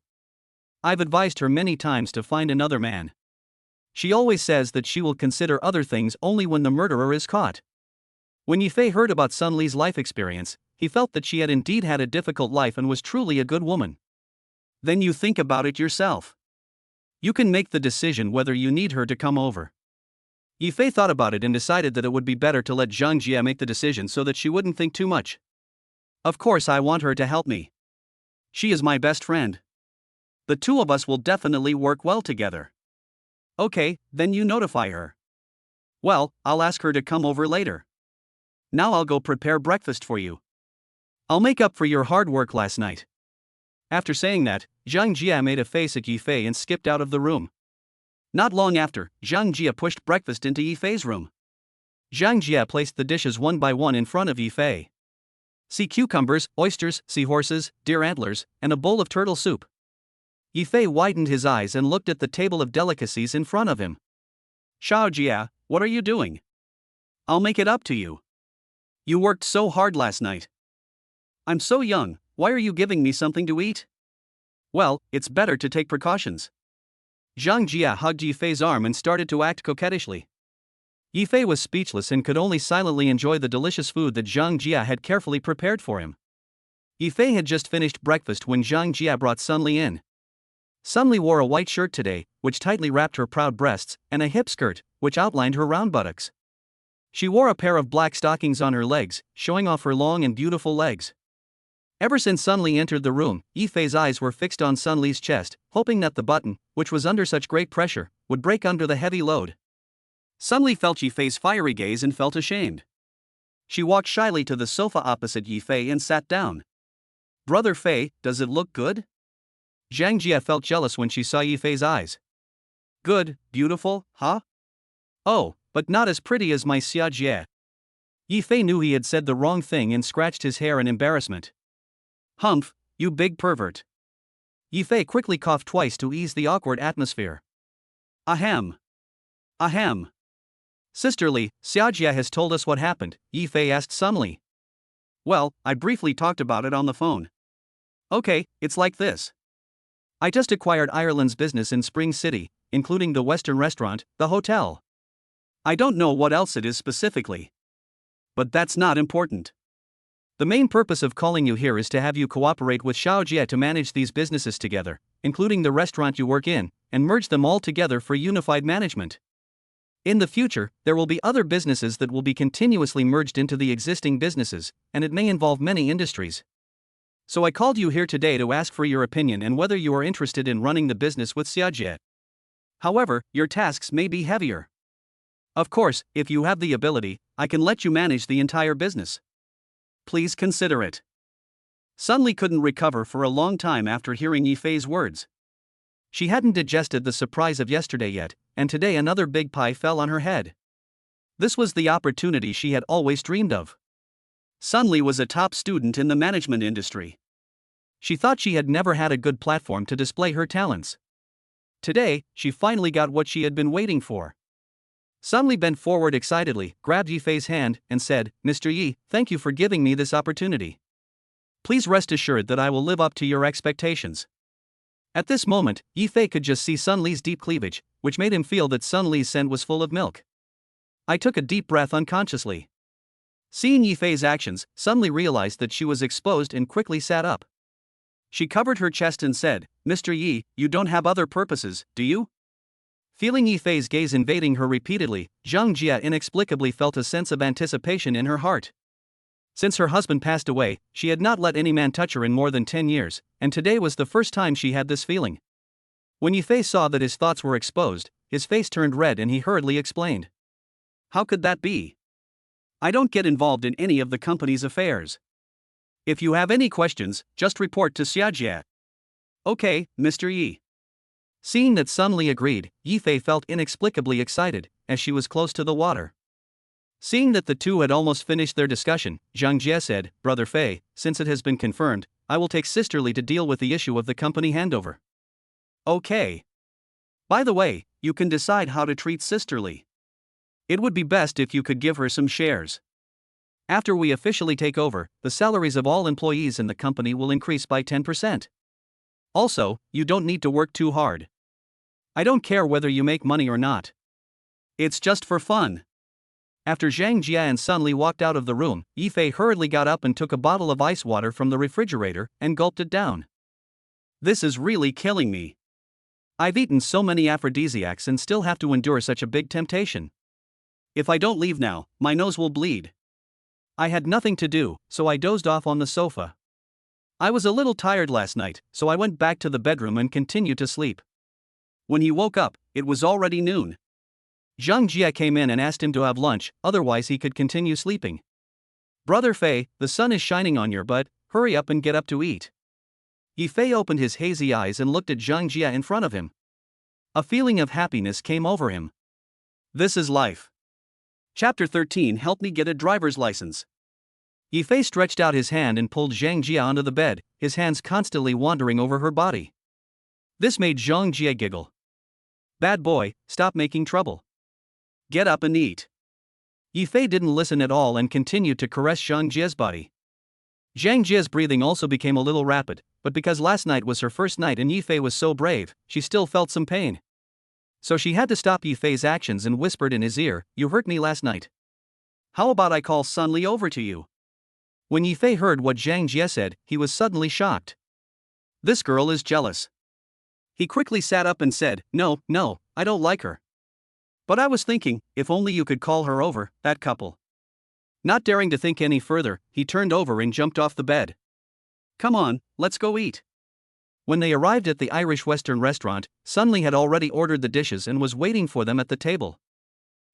I've advised her many times to find another man. She always says that she will consider other things only when the murderer is caught. When Yifei heard about Sun Li's life experience, he felt that she had indeed had a difficult life and was truly a good woman. Then you think about it yourself. You can make the decision whether you need her to come over. Yifei thought about it and decided that it would be better to let Zhang Jia make the decision so that she wouldn't think too much. Of course, I want her to help me. She is my best friend. The two of us will definitely work well together. Okay, then you notify her. Well, I'll ask her to come over later. Now I'll go prepare breakfast for you. I'll make up for your hard work last night. After saying that, Zhang Jia made a face at Yifei and skipped out of the room. Not long after, Zhang Jia pushed breakfast into Yifei's room. Zhang Jia placed the dishes one by one in front of Yifei. Sea cucumbers, oysters, seahorses, deer antlers, and a bowl of turtle soup. Yifei widened his eyes and looked at the table of delicacies in front of him. Xiao Jia, what are you doing? I'll make it up to you. You worked so hard last night. I'm so young, why are you giving me something to eat? Well, it's better to take precautions. Zhang Jia hugged Yifei's arm and started to act coquettishly. Yifei was speechless and could only silently enjoy the delicious food that Zhang Jia had carefully prepared for him. Yifei had just finished breakfast when Zhang Jia brought Sun Li in. Sun Li wore a white shirt today, which tightly wrapped her proud breasts, and a hip skirt, which outlined her round buttocks. She wore a pair of black stockings on her legs, showing off her long and beautiful legs. Ever since Sun Li entered the room, Yifei's eyes were fixed on Sun Li's chest, hoping that the button, which was under such great pressure, would break under the heavy load. Sun Li felt Yifei's fiery gaze and felt ashamed. She walked shyly to the sofa opposite Yifei and sat down. Brother Fei, does it look good? Zhang Jia felt jealous when she saw Yifei's eyes. Good, beautiful, huh? Oh, but not as pretty as my Xia Jie. Yifei knew he had said the wrong thing and scratched his hair in embarrassment. Humph, you big pervert. Yifei quickly coughed twice to ease the awkward atmosphere. Ahem. Ahem. Sisterly, Xia Jia has told us what happened, Yifei asked Sun Li. Well, I briefly talked about it on the phone. Okay, it's like this. I just acquired Ireland's business in Spring City, including the Western restaurant, the hotel. I don't know what else it is specifically. But that's not important. The main purpose of calling you here is to have you cooperate with Xiao Jia to manage these businesses together, including the restaurant you work in, and merge them all together for unified management. In the future, there will be other businesses that will be continuously merged into the existing businesses, and it may involve many industries. So I called you here today to ask for your opinion and whether you are interested in running the business with Xia Jia. However, your tasks may be heavier. Of course, if you have the ability, I can let you manage the entire business. Please consider it. Sun Li couldn't recover for a long time after hearing Yifei's words. She hadn't digested the surprise of yesterday yet, and today another big pie fell on her head. This was the opportunity she had always dreamed of. Sun Li was a top student in the management industry. She thought she had never had a good platform to display her talents. Today, she finally got what she had been waiting for. Sun Li bent forward excitedly, grabbed Yifei's hand, and said, Mr. Yi, thank you for giving me this opportunity. Please rest assured that I will live up to your expectations. At this moment, Yifei could just see Sun Li's deep cleavage, which made him feel that Sun Li's scent was full of milk. I took a deep breath unconsciously. Seeing Yifei's actions, Sun Li realized that she was exposed and quickly sat up. She covered her chest and said, Mr. Yi, you don't have other purposes, do you? Feeling Yifei's gaze invading her repeatedly, Zhang Jia inexplicably felt a sense of anticipation in her heart. Since her husband passed away, she had not let any man touch her in more than 10 years, and today was the first time she had this feeling. When Yifei saw that his thoughts were exposed, his face turned red and he hurriedly explained. How could that be? I don't get involved in any of the company's affairs. If you have any questions, just report to Xia Jia. Okay, Mr. Yi. Seeing that Sun Li agreed, Yifei felt inexplicably excited, as she was close to the water. Seeing that the two had almost finished their discussion, Zhang Jie said, Brother Fei, since it has been confirmed, I will take Sister Li to deal with the issue of the company handover. Okay. By the way, you can decide how to treat Sister Li. It would be best if you could give her some shares. After we officially take over, the salaries of all employees in the company will increase by 10%. Also, you don't need to work too hard. I don't care whether you make money or not. It's just for fun. After Zhang Jia and Sun Li walked out of the room, Yifei hurriedly got up and took a bottle of ice water from the refrigerator and gulped it down. This is really killing me. I've eaten so many aphrodisiacs and still have to endure such a big temptation. If I don't leave now, my nose will bleed. I had nothing to do, so I dozed off on the sofa. I was a little tired last night, so I went back to the bedroom and continued to sleep. When he woke up, it was already noon. Zhang Jia came in and asked him to have lunch, otherwise he could continue sleeping. Brother Fei, the sun is shining on your butt, hurry up and get up to eat. Yifei opened his hazy eyes and looked at Zhang Jia in front of him. A feeling of happiness came over him. This is life. Chapter 13. Help me get a driver's license. Yifei stretched out his hand and pulled Zhang Jia onto the bed, his hands constantly wandering over her body. This made Zhang Jia giggle. Bad boy, stop making trouble. Get up and eat. Yifei didn't listen at all and continued to caress Zhang Jia's body. Zhang Jia's breathing also became a little rapid, but because last night was her first night and Yifei was so brave, she still felt some pain. So she had to stop Yifei's actions and whispered in his ear, "You hurt me last night. How about I call Sun Li over to you?" When Yifei heard what Zhang Jia said, he was suddenly shocked. This girl is jealous. He quickly sat up and said, No, I don't like her. But I was thinking, if only you could call her over, that couple. Not daring to think any further, he turned over and jumped off the bed. Come on, let's go eat. When they arrived at the Irish Western restaurant, Sun Li had already ordered the dishes and was waiting for them at the table.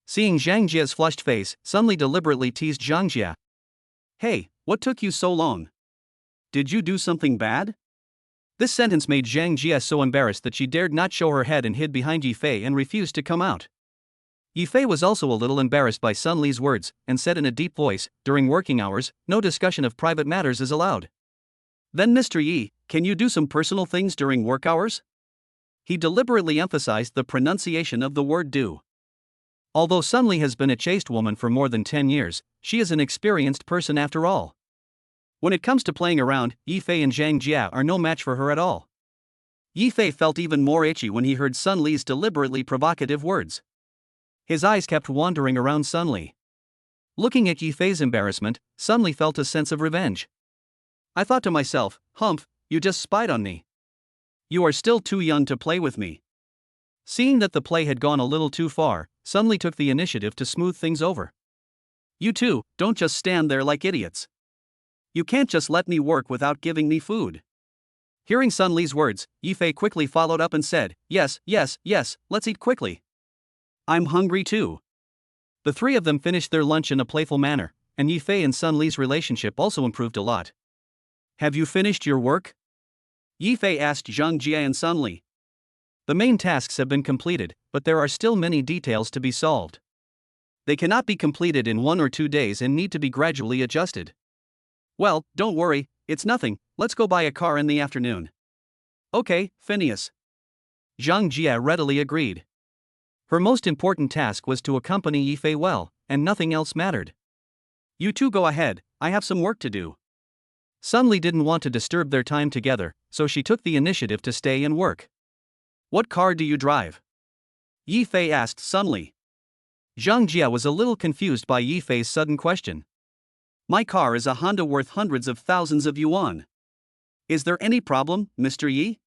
Seeing Zhang Jia's flushed face, Sun Li deliberately teased Zhang Jia. Hey, what took you so long? Did you do something bad? This sentence made Zhang Jia so embarrassed that she dared not show her head and hid behind Yifei and refused to come out. Yifei was also a little embarrassed by Sun Li's words, and said in a deep voice, "During working hours, no discussion of private matters is allowed." Then Mr. Yi, can you do some personal things during work hours? He deliberately emphasized the pronunciation of the word do. Although Sun Li has been a chaste woman for more than 10 years, she is an experienced person after all. When it comes to playing around, Yifei and Zhang Jia are no match for her at all. Yifei felt even more itchy when he heard Sun Li's deliberately provocative words. His eyes kept wandering around Sun Li. Looking at Yifei's embarrassment, Sun Li felt a sense of revenge. I thought to myself, Humph, you just spied on me. You are still too young to play with me. Seeing that the play had gone a little too far, Sun Li took the initiative to smooth things over. You two, don't just stand there like idiots. You can't just let me work without giving me food. Hearing Sun Li's words, Yifei quickly followed up and said, Yes, let's eat quickly. I'm hungry too. The three of them finished their lunch in a playful manner, and Yifei and Sun Li's relationship also improved a lot. Have you finished your work? Yifei asked Zhang Jia and Sun Li. The main tasks have been completed, but there are still many details to be solved. They cannot be completed in 1 or 2 days and need to be gradually adjusted. Well, don't worry, it's nothing, let's go buy a car in the afternoon. Okay, Phineas. Zhang Jia readily agreed. Her most important task was to accompany Yifei well, and nothing else mattered. You two go ahead, I have some work to do. Sun Li didn't want to disturb their time together, so she took the initiative to stay and work. What car do you drive? Yifei asked Sun Li. Zhang Jia was a little confused by Yifei's sudden question. My car is a Honda worth hundreds of thousands of yuan. Is there any problem, Mr. Yi?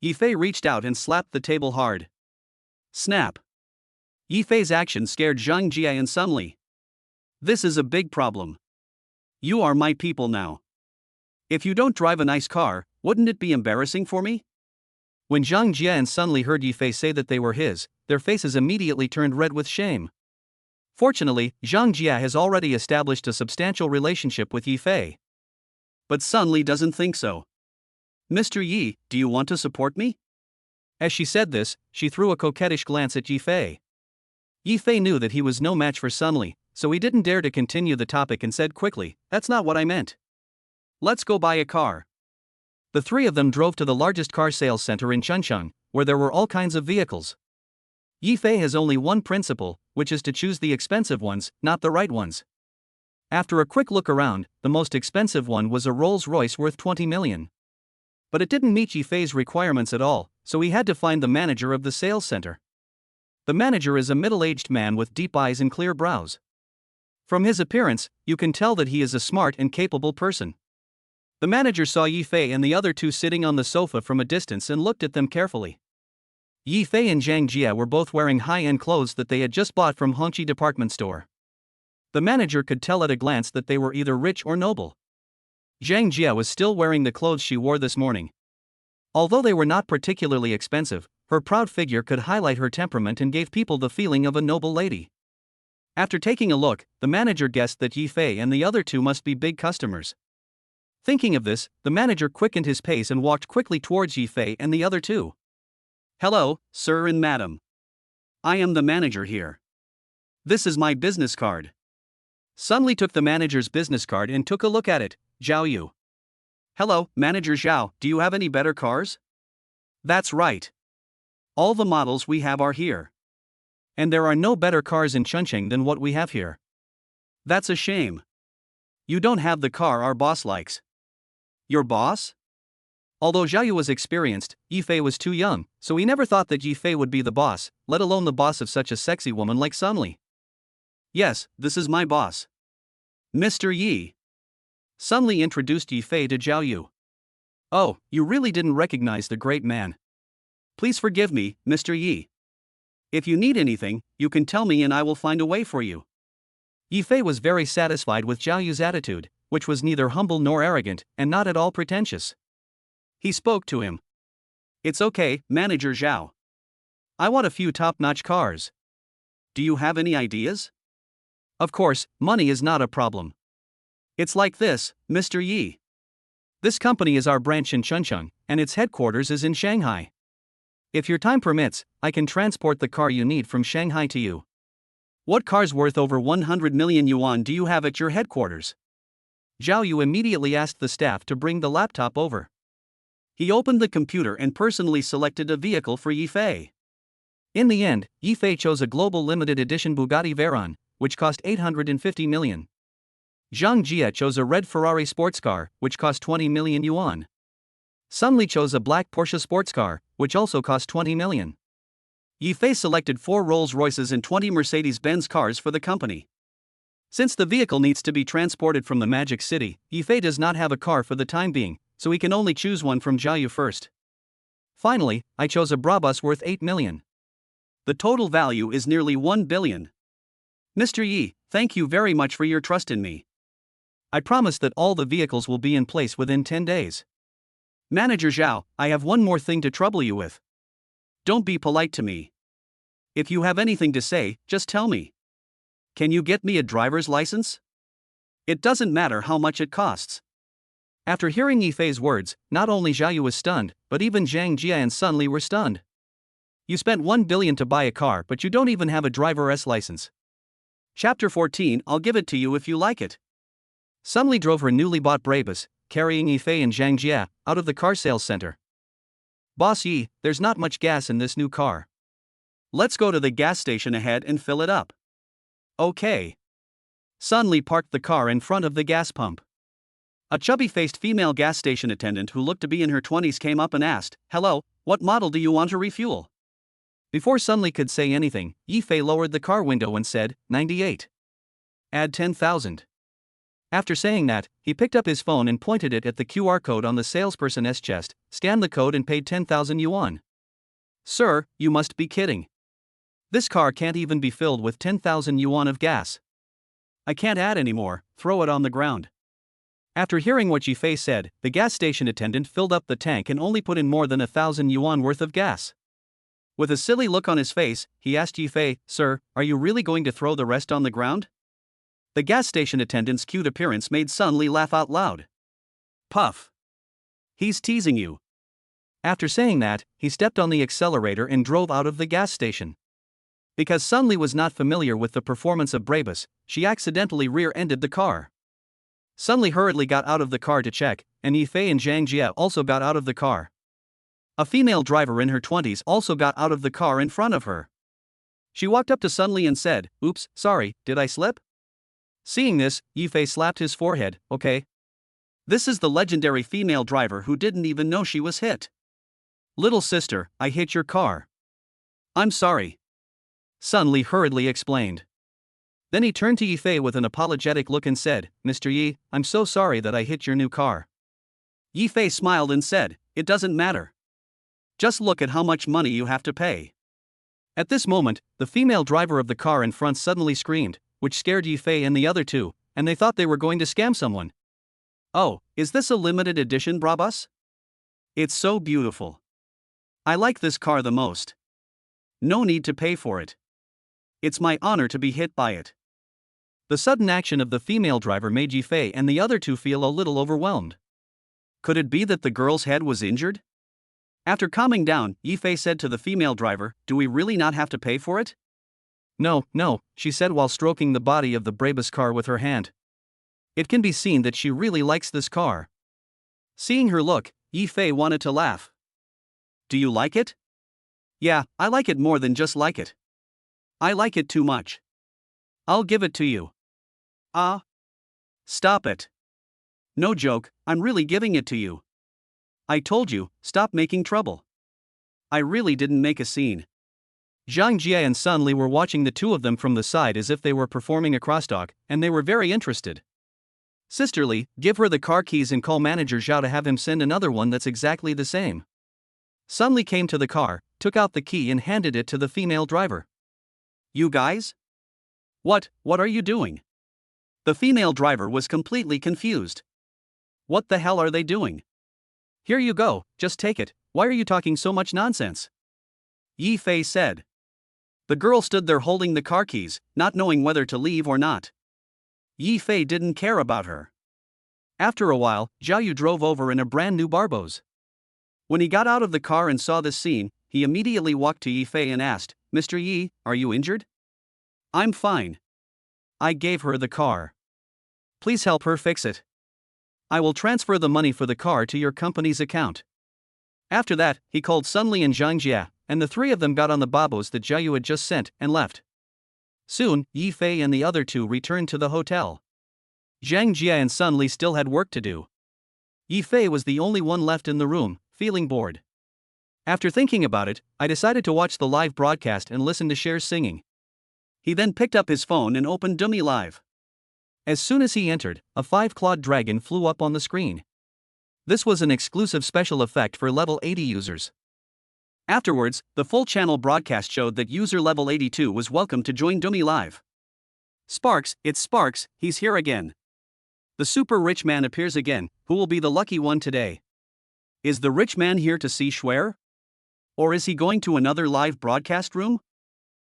Yifei reached out and slapped the table hard. Snap. Yifei's action scared Zhang Jia and Sun Li. This is a big problem. You are my people now. If you don't drive a nice car, wouldn't it be embarrassing for me? When Zhang Jia and Sun Li heard Yifei say that they were his, their faces immediately turned red with shame. Fortunately, Zhang Jia has already established a substantial relationship with Yifei. But Sun Li doesn't think so. Mr. Yi, do you want to support me? As she said this, she threw a coquettish glance at Yifei. Yifei knew that he was no match for Sun Li, so he didn't dare to continue the topic and said quickly, That's not what I meant. Let's go buy a car. The three of them drove to the largest car sales center in Chuncheon, where there were all kinds of vehicles. Yifei has only one principle, which is to choose the expensive ones, not the right ones. After a quick look around, the most expensive one was a Rolls-Royce worth 20 million. But it didn't meet Yifei's requirements at all, so he had to find the manager of the sales center. The manager is a middle-aged man with deep eyes and clear brows. From his appearance, you can tell that he is a smart and capable person. The manager saw Yi Fei and the other two sitting on the sofa from a distance and looked at them carefully. Yi Fei and Zhang Jia were both wearing high-end clothes that they had just bought from Hongqi department store. The manager could tell at a glance that they were either rich or noble. Zhang Jia was still wearing the clothes she wore this morning. Although they were not particularly expensive, her proud figure could highlight her temperament and gave people the feeling of a noble lady. After taking a look, the manager guessed that Yi Fei and the other two must be big customers. Thinking of this, the manager quickened his pace and walked quickly towards Yi Fei and the other two. "Hello, sir and madam. I am the manager here. This is my business card." Sun Li took the manager's business card and took a look at it. "Zhao Yu." "Hello, Manager Zhao, do you have any better cars?" "That's right. All the models we have are here. And there are no better cars in Chongqing than what we have here." "That's a shame. You don't have the car our boss likes." "Your boss?" Although Zhao Yu was experienced, Yi Fei was too young, so he never thought that Yi Fei would be the boss, let alone the boss of such a sexy woman like Sun Li. "Yes, this is my boss. Mr. Yi." Sun Li introduced Yi Fei to Zhao Yu. "Oh, you really didn't recognize the great man. Please forgive me, Mr. Yi. If you need anything, you can tell me and I will find a way for you." Yi Fei was very satisfied with Zhao Yu's attitude, which was neither humble nor arrogant, and not at all pretentious. He spoke to him. "It's okay, Manager Zhao. I want a few top-notch cars. Do you have any ideas?" "Of course, money is not a problem. It's like this, Mr. Yi. This company is our branch in Chongqing, and its headquarters is in Shanghai. If your time permits, I can transport the car you need from Shanghai to you. What cars worth over 100 million yuan do you have at your headquarters?" Zhao Yu immediately asked the staff to bring the laptop over. He opened the computer and personally selected a vehicle for Yi Fei. In the end, Yi Fei chose a global limited edition Bugatti Veyron, which cost 850 million. Zhang Jia chose a red Ferrari sports car, which cost 20 million yuan. Sun Li chose a black Porsche sports car, which also cost 20 million. Yi Fei selected 4 Rolls-Royces and 20 Mercedes-Benz cars for the company. Since the vehicle needs to be transported from the Magic City, Yi Fei does not have a car for the time being, so he can only choose one from Zhao Yu first. "Finally, I chose a Brabus worth 8 million. The total value is nearly 1 billion. Mr. Yi, thank you very much for your trust in me. I promise that all the vehicles will be in place within 10 days. Manager Zhao, I have one more thing to trouble you with. Don't be polite to me. If you have anything to say, just tell me. Can you get me a driver's license? It doesn't matter how much it costs." After hearing Yi Fei's words, not only Zhao Yu was stunned, but even Zhang Jia and Sun Li were stunned. "You spent 1 billion to buy a car, but you don't even have a driver's license. Chapter 14, I'll give it to you if you like it." Sun Li drove her newly bought Brabus, carrying Yi Fei and Zhang Jia out of the car sales center. "Boss Yi, there's not much gas in this new car. Let's go to the gas station ahead and fill it up." "Okay." Sun Li parked the car in front of the gas pump. A chubby-faced female gas station attendant who looked to be in her 20s came up and asked, "Hello, what model do you want to refuel?" Before Sun Li could say anything, Yi Fei lowered the car window and said, 98. Add 10,000. After saying that, he picked up his phone and pointed it at the QR code on the salesperson's chest, scanned the code and paid 10,000 yuan. "Sir, you must be kidding. This car can't even be filled with 10,000 yuan of gas. I can't add any more, throw it on the ground." After hearing what Yi Fei said, the gas station attendant filled up the tank and only put in more than 1,000 yuan worth of gas. With a silly look on his face, he asked Yi Fei, "Sir, are you really going to throw the rest on the ground?" The gas station attendant's cute appearance made Sun Li laugh out loud. Puff. He's teasing you. After saying that, he stepped on the accelerator and drove out of the gas station. Because Sun Li was not familiar with the performance of Brabus, she accidentally rear-ended the car. Sun Li hurriedly got out of the car to check, and Yi Fei and Zhang Jia also got out of the car. A female driver in her 20s also got out of the car in front of her. She walked up to Sun Li and said, "Oops, sorry, did I slip?" Seeing this, Yi Fei slapped his forehead, "Okay. This is the legendary female driver who didn't even know she was hit. Little sister, I hit your car. I'm sorry. Sun Li hurriedly explained. Then he turned to Yifei with an apologetic look and said, Mr. Yi, I'm so sorry that I hit your new car. Yifei smiled and said, it doesn't matter. Just look at how much money you have to pay. At this moment, the female driver of the car in front suddenly screamed, which scared Yifei and the other two, and they thought they were going to scam someone. Oh, is this a limited edition Brabus? It's so beautiful. I like this car the most. No need to pay for it. It's my honor to be hit by it. The sudden action of the female driver made Yifei and the other two feel a little overwhelmed. Could it be that the girl's head was injured? After calming down, Yifei said to the female driver, do we really not have to pay for it? No, she said while stroking the body of the Brabus car with her hand. It can be seen that she really likes this car. Seeing her look, Yifei wanted to laugh. Do you like it? Yeah, I like it more than just like it. I like it too much. I'll give it to you. Ah? Stop it. No joke, I'm really giving it to you. I told you, stop making trouble. I really didn't make a scene. Zhang Jie and Sun Li were watching the two of them from the side as if they were performing a crosstalk, and they were very interested. Sister Li, give her the car keys and call manager Zhao to have him send another one that's exactly the same. Sun Li came to the car, took out the key and handed it to the female driver. You guys? What are you doing? The female driver was completely confused. What the hell are they doing? Here you go, just take it, why are you talking so much nonsense? Yifei said. The girl stood there holding the car keys, not knowing whether to leave or not. Yifei didn't care about her. After a while, Zhao Yu drove over in a brand new Barbos. When he got out of the car and saw this scene, he immediately walked to Yifei and asked, Mr. Yi, are you injured? I'm fine. I gave her the car. Please help her fix it. I will transfer the money for the car to your company's account. After that, he called Sun Li and Zhang Jie, and the three of them got on the Barbos that Zhao Yu had just sent and left. Soon, Yifei and the other two returned to the hotel. Zhang Jie and Sun Li still had work to do. Yifei was the only one left in the room, feeling bored. After thinking about it, I decided to watch the live broadcast and listen to Cher's singing. He then picked up his phone and opened Dummy Live. As soon as he entered, a 5-clawed dragon flew up on the screen. This was an exclusive special effect for level 80 users. Afterwards, the full channel broadcast showed that user level 82 was welcome to join Dummy Live. Sparks, it's Sparks, he's here again. The super rich man appears again, who will be the lucky one today? Is the rich man here to see Schwer? Or is he going to another live broadcast room?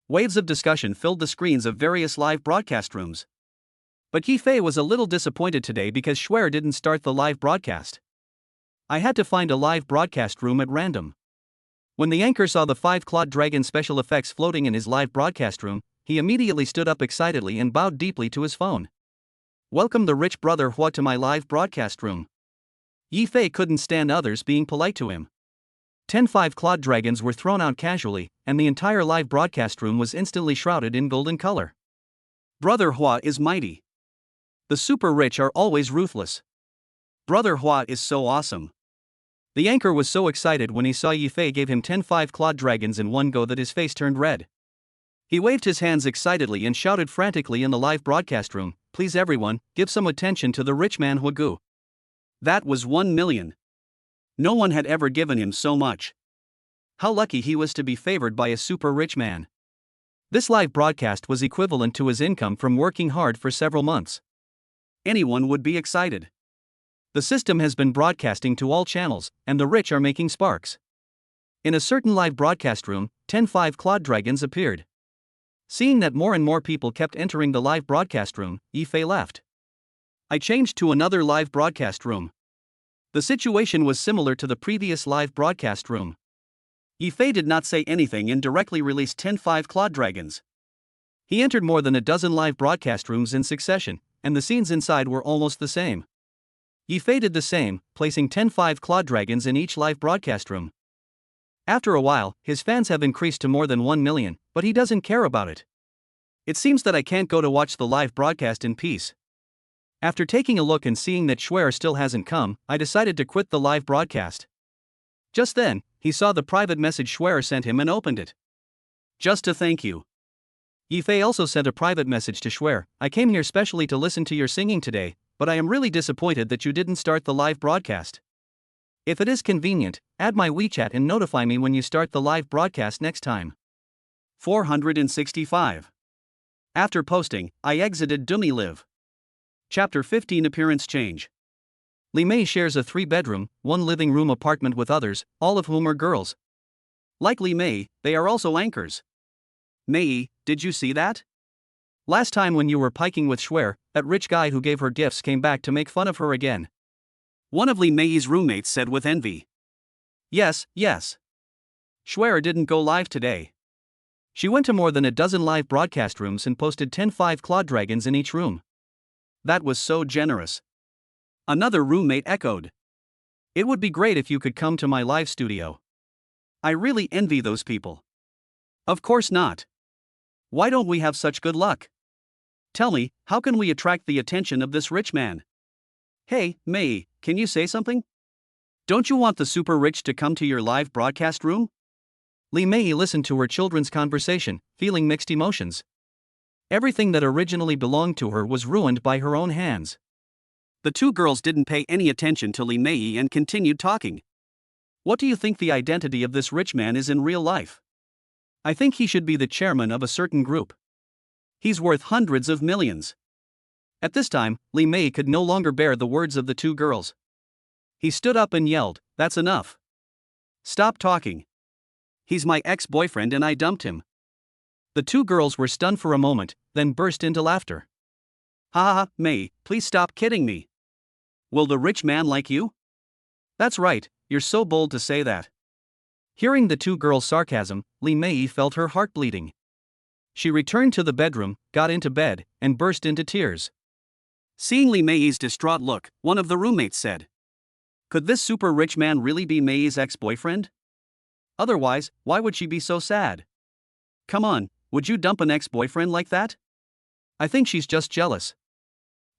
Waves of discussion filled the screens of various live broadcast rooms. But Yifei was a little disappointed today because Schwer didn't start the live broadcast. I had to find a live broadcast room at random. When the anchor saw the 5-clawed dragon special effects floating in his live broadcast room, he immediately stood up excitedly and bowed deeply to his phone. Welcome the rich brother Hua to my live broadcast room. Yifei couldn't stand others being polite to him. 10 5-clawed dragons were thrown out casually, and the entire live broadcast room was instantly shrouded in golden color. Brother Hua is mighty. The super rich are always ruthless. Brother Hua is so awesome. The anchor was so excited when he saw Yifei gave him 10 5-clawed dragons in one go that his face turned red. He waved his hands excitedly and shouted frantically in the live broadcast room, please everyone, give some attention to the rich man Huagu. That was 1 million. No one had ever given him so much. How lucky he was to be favored by a super rich man. This live broadcast was equivalent to his income from working hard for several months. Anyone would be excited. The system has been broadcasting to all channels, and the rich are making sparks. In a certain live broadcast room, 10 5-clawed dragons appeared. Seeing that more and more people kept entering the live broadcast room, Yifei left. I changed to another live broadcast room. The situation was similar to the previous live broadcast room. Yifei did not say anything and directly released 10 5-clawed dragons. He entered more than a dozen live broadcast rooms in succession, and the scenes inside were almost the same. Yifei did the same, placing 10 5-clawed dragons in each live broadcast room. After a while, his fans have increased to more than 1 million, but he doesn't care about it. It seems that I can't go to watch the live broadcast in peace. After taking a look and seeing that Schwer still hasn't come, I decided to quit the live broadcast. Just then, He saw the private message Schwer sent him and opened it. Just to thank you. Yifei also sent a private message to Schwer. I came here specially to listen to your singing today, but I am really disappointed that you didn't start the live broadcast. If it is convenient, add my WeChat and notify me when you start the live broadcast next time. 465. After posting, I exited Dummy Live. Chapter 15 Appearance Change. Li Mei shares a 3-bedroom, 1 living room apartment with others, all of whom are girls. Like Li Mei, they are also anchors. Mei, did you see that? Last time when you were piking with Schwer, that rich guy who gave her gifts came back to make fun of her again. One of Li Mei's roommates said with envy. Yes. Schwer didn't go live today. She went to more than a dozen live broadcast rooms and posted 10 5 dragons in each room. That was so generous. Another roommate echoed. It would be great if you could come to my live studio. I really envy those people. Of course not. Why don't we have such good luck? Tell me, how can we attract the attention of this rich man? Hey, Mei, can you say something? Don't you want the super rich to come to your live broadcast room? Li Mei listened to her children's conversation, feeling mixed emotions. Everything that originally belonged to her was ruined by her own hands. The two girls didn't pay any attention to Li Mei and continued talking. What do you think the identity of this rich man is in real life? I think he should be the chairman of a certain group. He's worth hundreds of millions. At this time, Li Mei could no longer bear the words of the two girls. He stood up and yelled, "That's enough. Stop talking. He's my ex-boyfriend and I dumped him." The two girls were stunned for a moment, then burst into laughter. Ha ha, Mei, please stop kidding me. Will the rich man like you? That's right, you're so bold to say that. Hearing the two girls' sarcasm, Li Mei felt her heart bleeding. She returned to the bedroom, got into bed, and burst into tears. Seeing Li Mei's distraught look, one of the roommates said, "Could this super rich man really be Mei's ex-boyfriend? Otherwise, why would she be so sad? Come on, would you dump an ex-boyfriend like that? I think she's just jealous.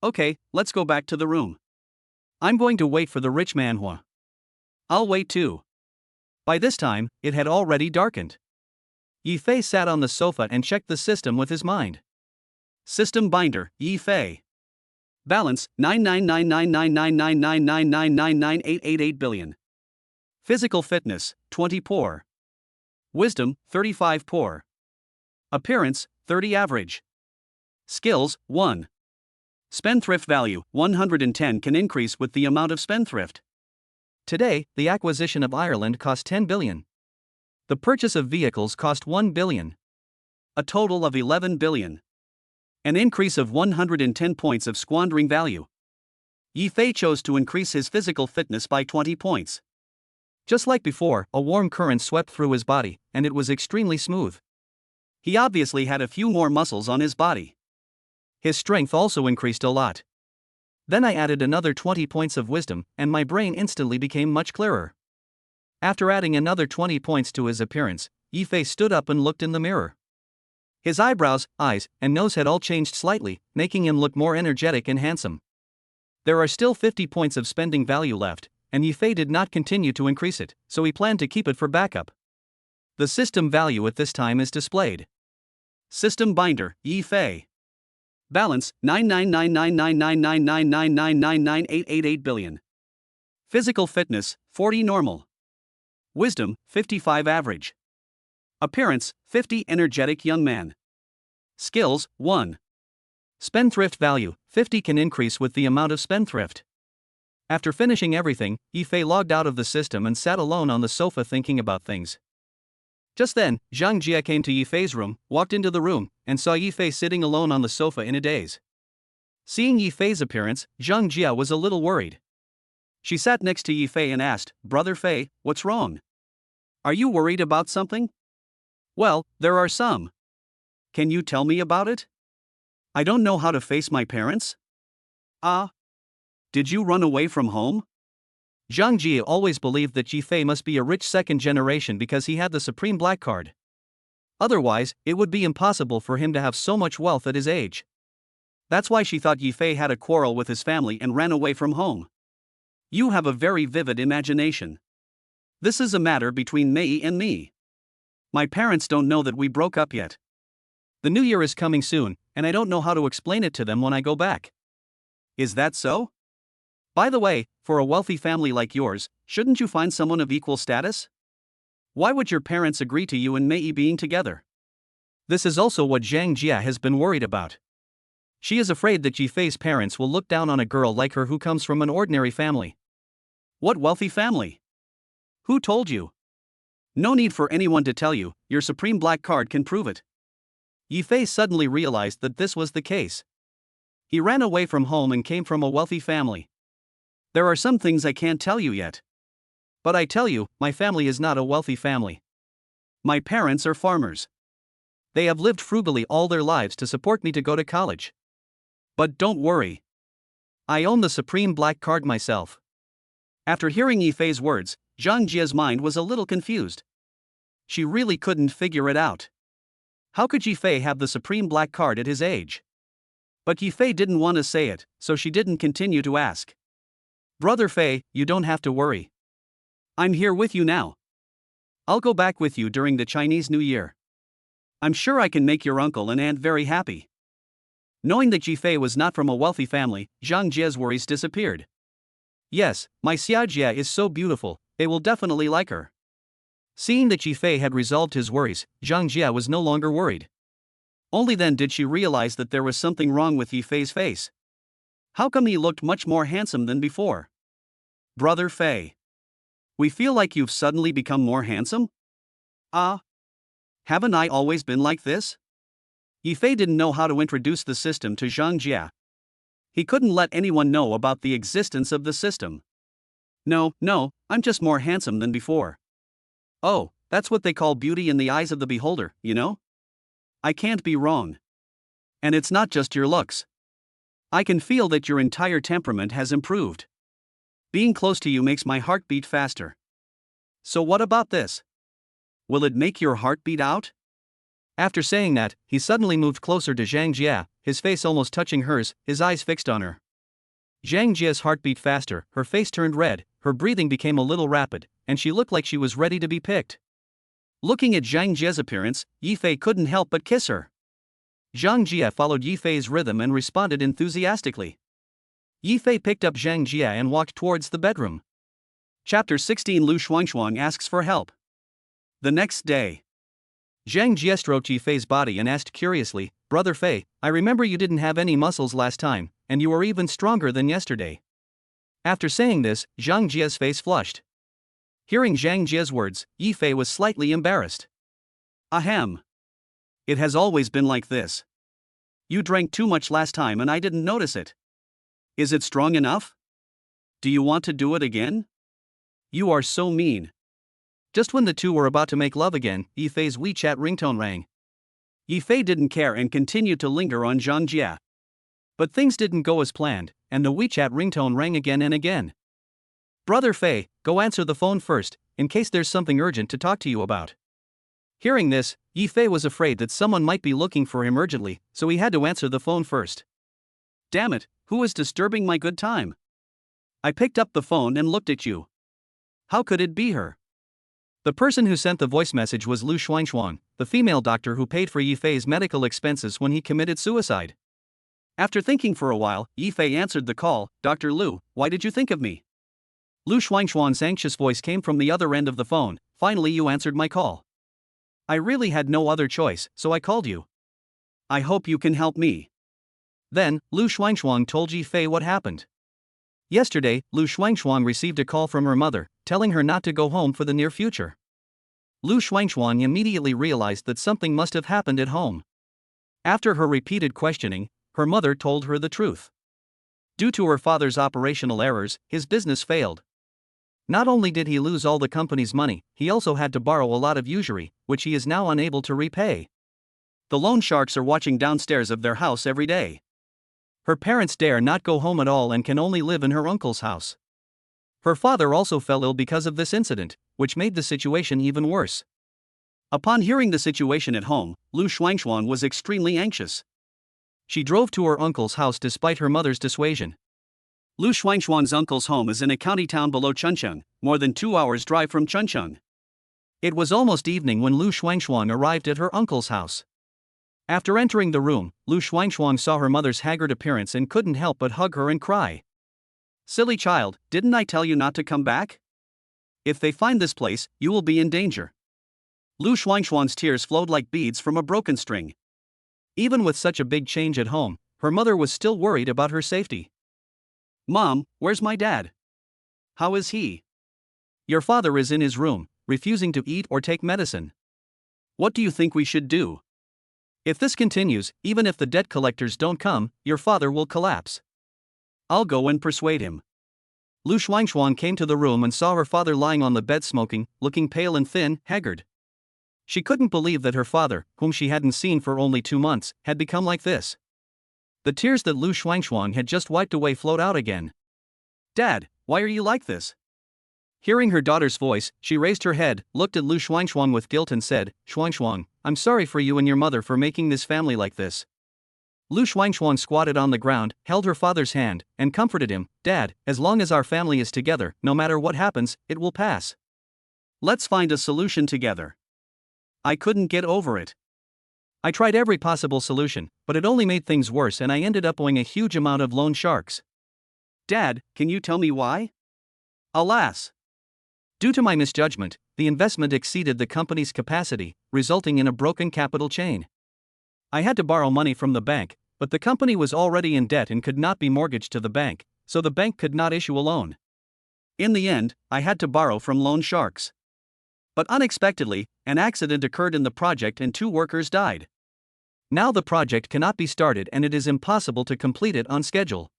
Okay, let's go back to the room. I'm going to wait for the rich man. I'll wait too." By this time, it had already darkened. Yifei sat on the sofa and checked the system with his mind. System binder, Yifei. Balance, 999999999998888 billion. Physical fitness, 20 poor. Wisdom, 35 poor. Appearance, 30 average. Skills, 1. Spendthrift value, 110 can increase with the amount of spendthrift. Today, the acquisition of Ireland cost 10 billion. The purchase of vehicles cost 1 billion. A total of 11 billion. An increase of 110 points of squandering value. Yifei chose to increase his physical fitness by 20 points. Just like before, a warm current swept through his body, and it was extremely smooth. He obviously had a few more muscles on his body. His strength also increased a lot. Then I added another 20 points of wisdom, and my brain instantly became much clearer. After adding another 20 points to his appearance, Yifei stood up and looked in the mirror. His eyebrows, eyes, and nose had all changed slightly, making him look more energetic and handsome. There are still 50 points of spending value left, and Yifei did not continue to increase it, so he planned to keep it for backup. The system value at this time is displayed. System binder, Yifei. Balance, 999999999998888 billion. Physical fitness, 40 normal. Wisdom, 55 average. Appearance, 50 energetic young man. Skills, 1. Spendthrift value, 50 can increase with the amount of spendthrift. After finishing everything, Yifei logged out of the system and sat alone on the sofa thinking about things. Just then, Zhang Jia came to Yifei's room, walked into the room, and saw Yifei sitting alone on the sofa in a daze. Seeing Yifei's appearance, Zhang Jia was a little worried. She sat next to Yifei and asked, "Brother Fei, what's wrong? Are you worried about something?" "Well, there are some. Can you tell me about it? I don't know how to face my parents." "Ah. Did you run away from home?" Zhang Jia always believed that Yifei must be a rich second generation because he had the Supreme Black Card. Otherwise, it would be impossible for him to have so much wealth at his age. That's why she thought Yifei had a quarrel with his family and ran away from home. You have a very vivid imagination. This is a matter between Mei and me. My parents don't know that we broke up yet. The new year is coming soon, and I don't know how to explain it to them when I go back. Is that so? By the way, for a wealthy family like yours, shouldn't you find someone of equal status? Why would your parents agree to you and Mei being together? This is also what Zhang Jia has been worried about. She is afraid that Yifei's parents will look down on a girl like her who comes from an ordinary family. What wealthy family? Who told you? No need for anyone to tell you, your supreme black card can prove it. Yifei suddenly realized that this was the case. He ran away from home and came from a wealthy family. There are some things I can't tell you yet. But I tell you, my family is not a wealthy family. My parents are farmers. They have lived frugally all their lives to support me to go to college. But don't worry. I own the supreme black card myself. After hearing Yifei's words, Zhang Jia's mind was a little confused. She really couldn't figure it out. How could Yifei have the supreme black card at his age? But Yifei didn't want to say it, so she didn't continue to ask. Brother Fei, you don't have to worry. I'm here with you now. I'll go back with you during the Chinese New Year. I'm sure I can make your uncle and aunt very happy. Knowing that Yifei was not from a wealthy family, Zhang Jia's worries disappeared. Yes, my Xiajia is so beautiful, they will definitely like her. Seeing that Yifei had resolved his worries, Zhang Jia was no longer worried. Only then did she realize that there was something wrong with Yifei's face. How come he looked much more handsome than before? Brother Fei. We feel like you've suddenly become more handsome? Haven't I always been like this? Yifei didn't know how to introduce the system to Zhang Jia. He couldn't let anyone know about the existence of the system. No, I'm just more handsome than before. Oh, that's what they call beauty in the eyes of the beholder, you know? I can't be wrong. And it's not just your looks. I can feel that your entire temperament has improved. Being close to you makes my heart beat faster. So what about this? Will it make your heart beat out? After saying that, he suddenly moved closer to Zhang Jia, his face almost touching hers, his eyes fixed on her. Zhang Jia's heart beat faster, her face turned red, her breathing became a little rapid, and she looked like she was ready to be picked. Looking at Zhang Jia's appearance, Yifei couldn't help but kiss her. Zhang Jia followed Yifei's rhythm and responded enthusiastically. Yifei picked up Zhang Jia and walked towards the bedroom. Chapter 16 Lu Xuanxuang asks for help. The next day, Zhang Jia stroked Yifei's body and asked curiously, Brother Fei, I remember you didn't have any muscles last time, and you were even stronger than yesterday. After saying this, Zhang Jia's face flushed. Hearing Zhang Jia's words, Yifei was slightly embarrassed. Ahem. It has always been like this. You drank too much last time and I didn't notice it. Is it strong enough? Do you want to do it again? You are so mean. Just when the two were about to make love again, Yifei's WeChat ringtone rang. Yifei didn't care and continued to linger on Zhang Jia. But things didn't go as planned, and the WeChat ringtone rang again and again. Brother Fei, go answer the phone first, in case there's something urgent to talk to you about. Hearing this, Yifei was afraid that someone might be looking for him urgently, so he had to answer the phone first. Damn it, who is disturbing my good time? I picked up the phone and looked at you. How could it be her? The person who sent the voice message was Lu Xuanxuang, the female doctor who paid for Yifei's medical expenses when he committed suicide. After thinking for a while, Yifei answered the call. Dr. Lu, why did you think of me? Lu Xuanxuang's anxious voice came from the other end of the phone. Finally, you answered my call. I really had no other choice, so I called you. I hope you can help me. Then, Lu Xuanxuang told Yifei what happened. Yesterday, Lu Xuanxuang received a call from her mother, telling her not to go home for the near future. Lu Xuanxuang immediately realized that something must have happened at home. After her repeated questioning, her mother told her the truth. Due to her father's operational errors, his business failed. Not only did he lose all the company's money, he also had to borrow a lot of usury, which he is now unable to repay. The loan sharks are watching downstairs of their house every day. Her parents dare not go home at all and can only live in her uncle's house. Her father also fell ill because of this incident, which made the situation even worse. Upon hearing the situation at home, Lu Xuanxuang was extremely anxious. She drove to her uncle's house despite her mother's dissuasion. Lu Xuanxuang's uncle's home is in a county town below Chuncheon, more than 2 hours drive from Chuncheon. It was almost evening when Lu Xuanxuan arrived at her uncle's house. After entering the room, Lu Xuanxuan saw her mother's haggard appearance and couldn't help but hug her and cry. "Silly child, didn't I tell you not to come back? If they find this place, you will be in danger." Lu Xuanxuan's tears flowed like beads from a broken string. Even with such a big change at home, her mother was still worried about her safety. "Mom, where's my dad? How is he?" "Your father is in his room, refusing to eat or take medicine. What do you think we should do? If this continues, even if the debt collectors don't come, your father will collapse. I'll go and persuade him." Lu Xuanxuan came to the room and saw her father lying on the bed smoking, looking pale and thin, haggard. She couldn't believe that her father, whom she hadn't seen for only 2 months, had become like this. The tears that Lu Xuanxuan had just wiped away flowed out again. "Dad, why are you like this?" Hearing her daughter's voice, she raised her head, looked at Lu Xuanxuan with guilt and said, "Xuanxuan, I'm sorry for you and your mother for making this family like this." Lu Xuanxuan squatted on the ground, held her father's hand, and comforted him. "Dad, as long as our family is together, no matter what happens, it will pass. Let's find a solution together. I couldn't get over it. I tried every possible solution, but it only made things worse and I ended up owing a huge amount of loan sharks. Dad, can you tell me why?" "Alas! Due to my misjudgment, the investment exceeded the company's capacity, resulting in a broken capital chain. I had to borrow money from the bank, but the company was already in debt and could not be mortgaged to the bank, so the bank could not issue a loan. In the end, I had to borrow from loan sharks. But unexpectedly, an accident occurred in the project and 2 workers died. Now the project cannot be started and it is impossible to complete it on schedule.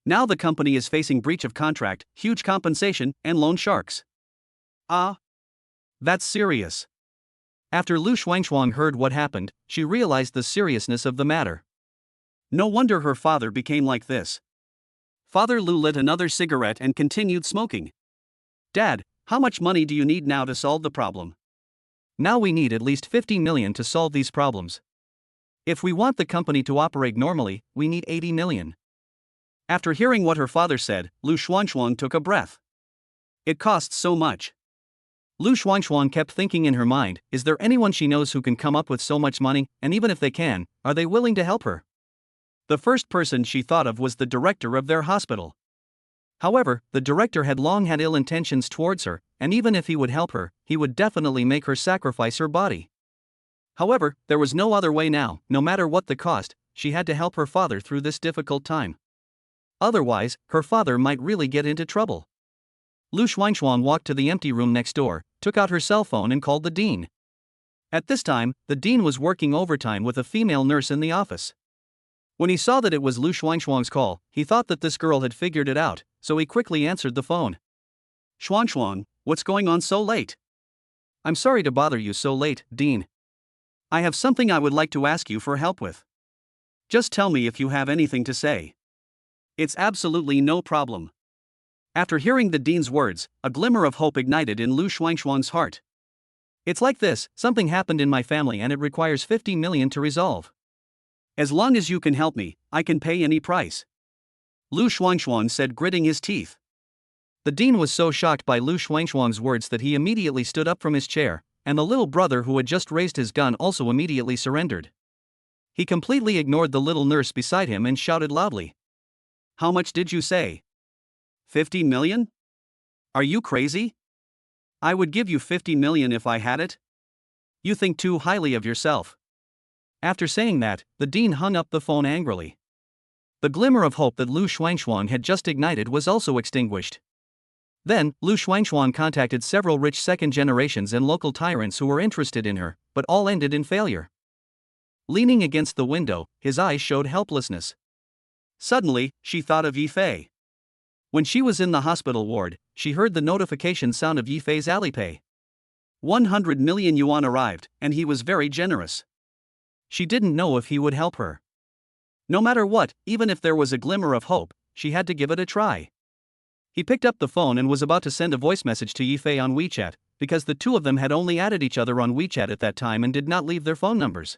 Now the company is facing breach of contract, huge compensation, and loan sharks. Ah, that's serious." After Lu Xuanxuan heard what happened, she realized the seriousness of the matter. No wonder her father became like this. Father Lu lit another cigarette and continued smoking. "Dad, how much money do you need now to solve the problem?" "Now we need at least 50 million to solve these problems. If we want the company to operate normally, we need 80 million. After hearing what her father said, Lu Xuanxuan took a breath. It costs so much. Lu Xuanxuan kept thinking in her mind, is there anyone she knows who can come up with so much money, and even if they can, are they willing to help her? The first person she thought of was the director of their hospital. However, the director had long had ill intentions towards her, and even if he would help her, he would definitely make her sacrifice her body. However, there was no other way now. No matter what the cost, she had to help her father through this difficult time. Otherwise, her father might really get into trouble. Lu Xuanxuan walked to the empty room next door, took out her cell phone and called the dean. At this time, the dean was working overtime with a female nurse in the office. When he saw that it was Lu Xuanxuan's call, he thought that this girl had figured it out, so he quickly answered the phone. "Xuanxuan, what's going on so late?" "I'm sorry to bother you so late, Dean. I have something I would like to ask you for help with. Just tell me if you have anything to say." "It's absolutely no problem." After hearing the dean's words, a glimmer of hope ignited in Lu Xuanxuan's heart. "It's like this, something happened in my family and it requires 50 million to resolve. As long as you can help me, I can pay any price," Lu Xuanxuan said, gritting his teeth. The dean was so shocked by Lu Xuanxuan's words that he immediately stood up from his chair, and the little brother who had just raised his gun also immediately surrendered. He completely ignored the little nurse beside him and shouted loudly. "How much did you say? 50 million? Are you crazy? I would give you 50 million if I had it. You think too highly of yourself." After saying that, the dean hung up the phone angrily. The glimmer of hope that Lu Xuanxuan had just ignited was also extinguished. Then, Lu Xuanxuan contacted several rich second generations and local tyrants who were interested in her, but all ended in failure. Leaning against the window, his eyes showed helplessness. Suddenly, she thought of Yifei. When she was in the hospital ward, she heard the notification sound of Yifei's Alipay. 100 million yuan arrived, and he was very generous. She didn't know if he would help her. No matter what, even if there was a glimmer of hope, she had to give it a try. He picked up the phone and was about to send a voice message to Yifei on WeChat, because the two of them had only added each other on WeChat at that time and did not leave their phone numbers.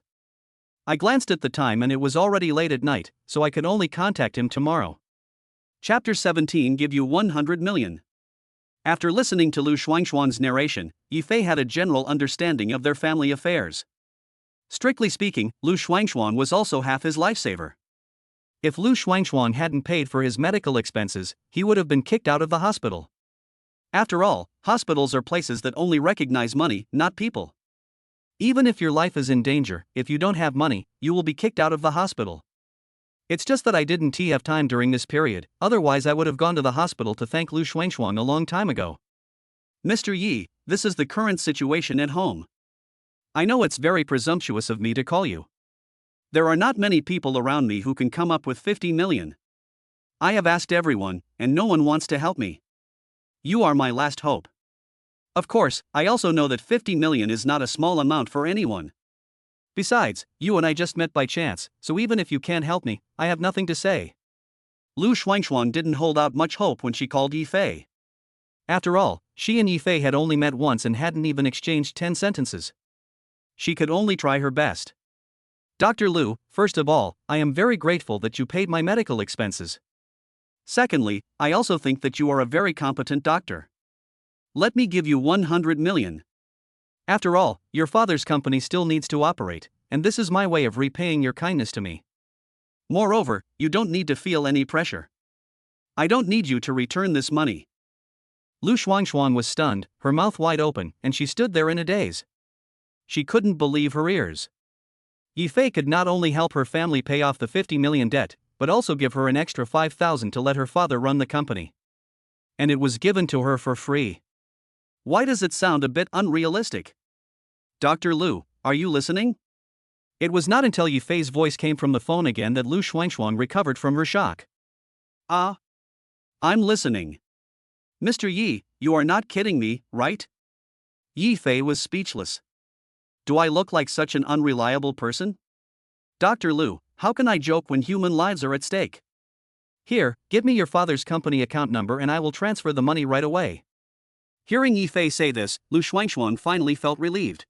I glanced at the time and it was already late at night, so I could only contact him tomorrow. Chapter 17 Give you 100 million. After listening to Lu Shuangshuan's narration, Yifei had a general understanding of their family affairs. Strictly speaking, Lu Shuangshuan was also half his lifesaver. If Lu Shuangshuan hadn't paid for his medical expenses, he would have been kicked out of the hospital. After all, hospitals are places that only recognize money, not people. Even if your life is in danger, if you don't have money, you will be kicked out of the hospital. It's just that I didn't have time during this period, otherwise I would have gone to the hospital to thank Lu Shuangshuan a long time ago. Mr. Yi, this is the current situation at home. I know it's very presumptuous of me to call you. There are not many people around me who can come up with 50 million. I have asked everyone, and no one wants to help me. You are my last hope. Of course, I also know that 50 million is not a small amount for anyone. Besides, you and I just met by chance, so even if you can't help me, I have nothing to say. Lu Shuangshuan didn't hold out much hope when she called Yifei. After all, she and Yifei had only met once and hadn't even exchanged 10 sentences. She could only try her best. Dr. Lu, first of all, I am very grateful that you paid my medical expenses. Secondly, I also think that you are a very competent doctor. Let me give you 100 million. After all, your father's company still needs to operate, and this is my way of repaying your kindness to me. Moreover, you don't need to feel any pressure. I don't need you to return this money. Lu Shuangshuan was stunned, her mouth wide open, and she stood there in a daze. She couldn't believe her ears. Yifei could not only help her family pay off the 50 million debt, but also give her an extra 5,000 to let her father run the company. And it was given to her for free. Why does it sound a bit unrealistic? Dr. Lu, are you listening? It was not until Yifei's voice came from the phone again that Lu Shuangshuan recovered from her shock. I'm listening. Mr. Yi, you are not kidding me, right? Yifei was speechless. Do I look like such an unreliable person? Dr. Lu, how can I joke when human lives are at stake? Here, give me your father's company account number and I will transfer the money right away. Hearing Yifei say this, Lu Shuangshuan finally felt relieved.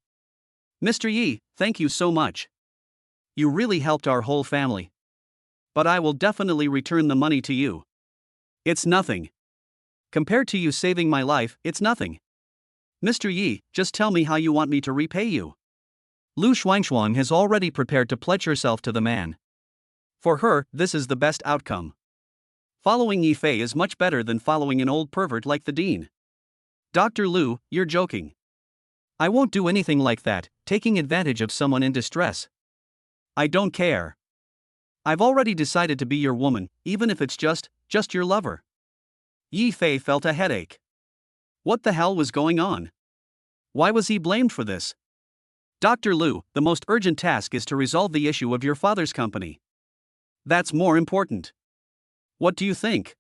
Mr. Yi, thank you so much. You really helped our whole family. But I will definitely return the money to you. It's nothing. Compared to you saving my life, it's nothing. Mr. Yi, just tell me how you want me to repay you. Lu Shuangshuan has already prepared to pledge herself to the man. For her, this is the best outcome. Following Yifei is much better than following an old pervert like the dean. Dr. Lu, you're joking. I won't do anything like that, taking advantage of someone in distress. I don't care. I've already decided to be your woman, even if it's just your lover. Yifei felt a headache. What the hell was going on? Why was he blamed for this? Dr. Lu, the most urgent task is to resolve the issue of your father's company. That's more important. What do you think?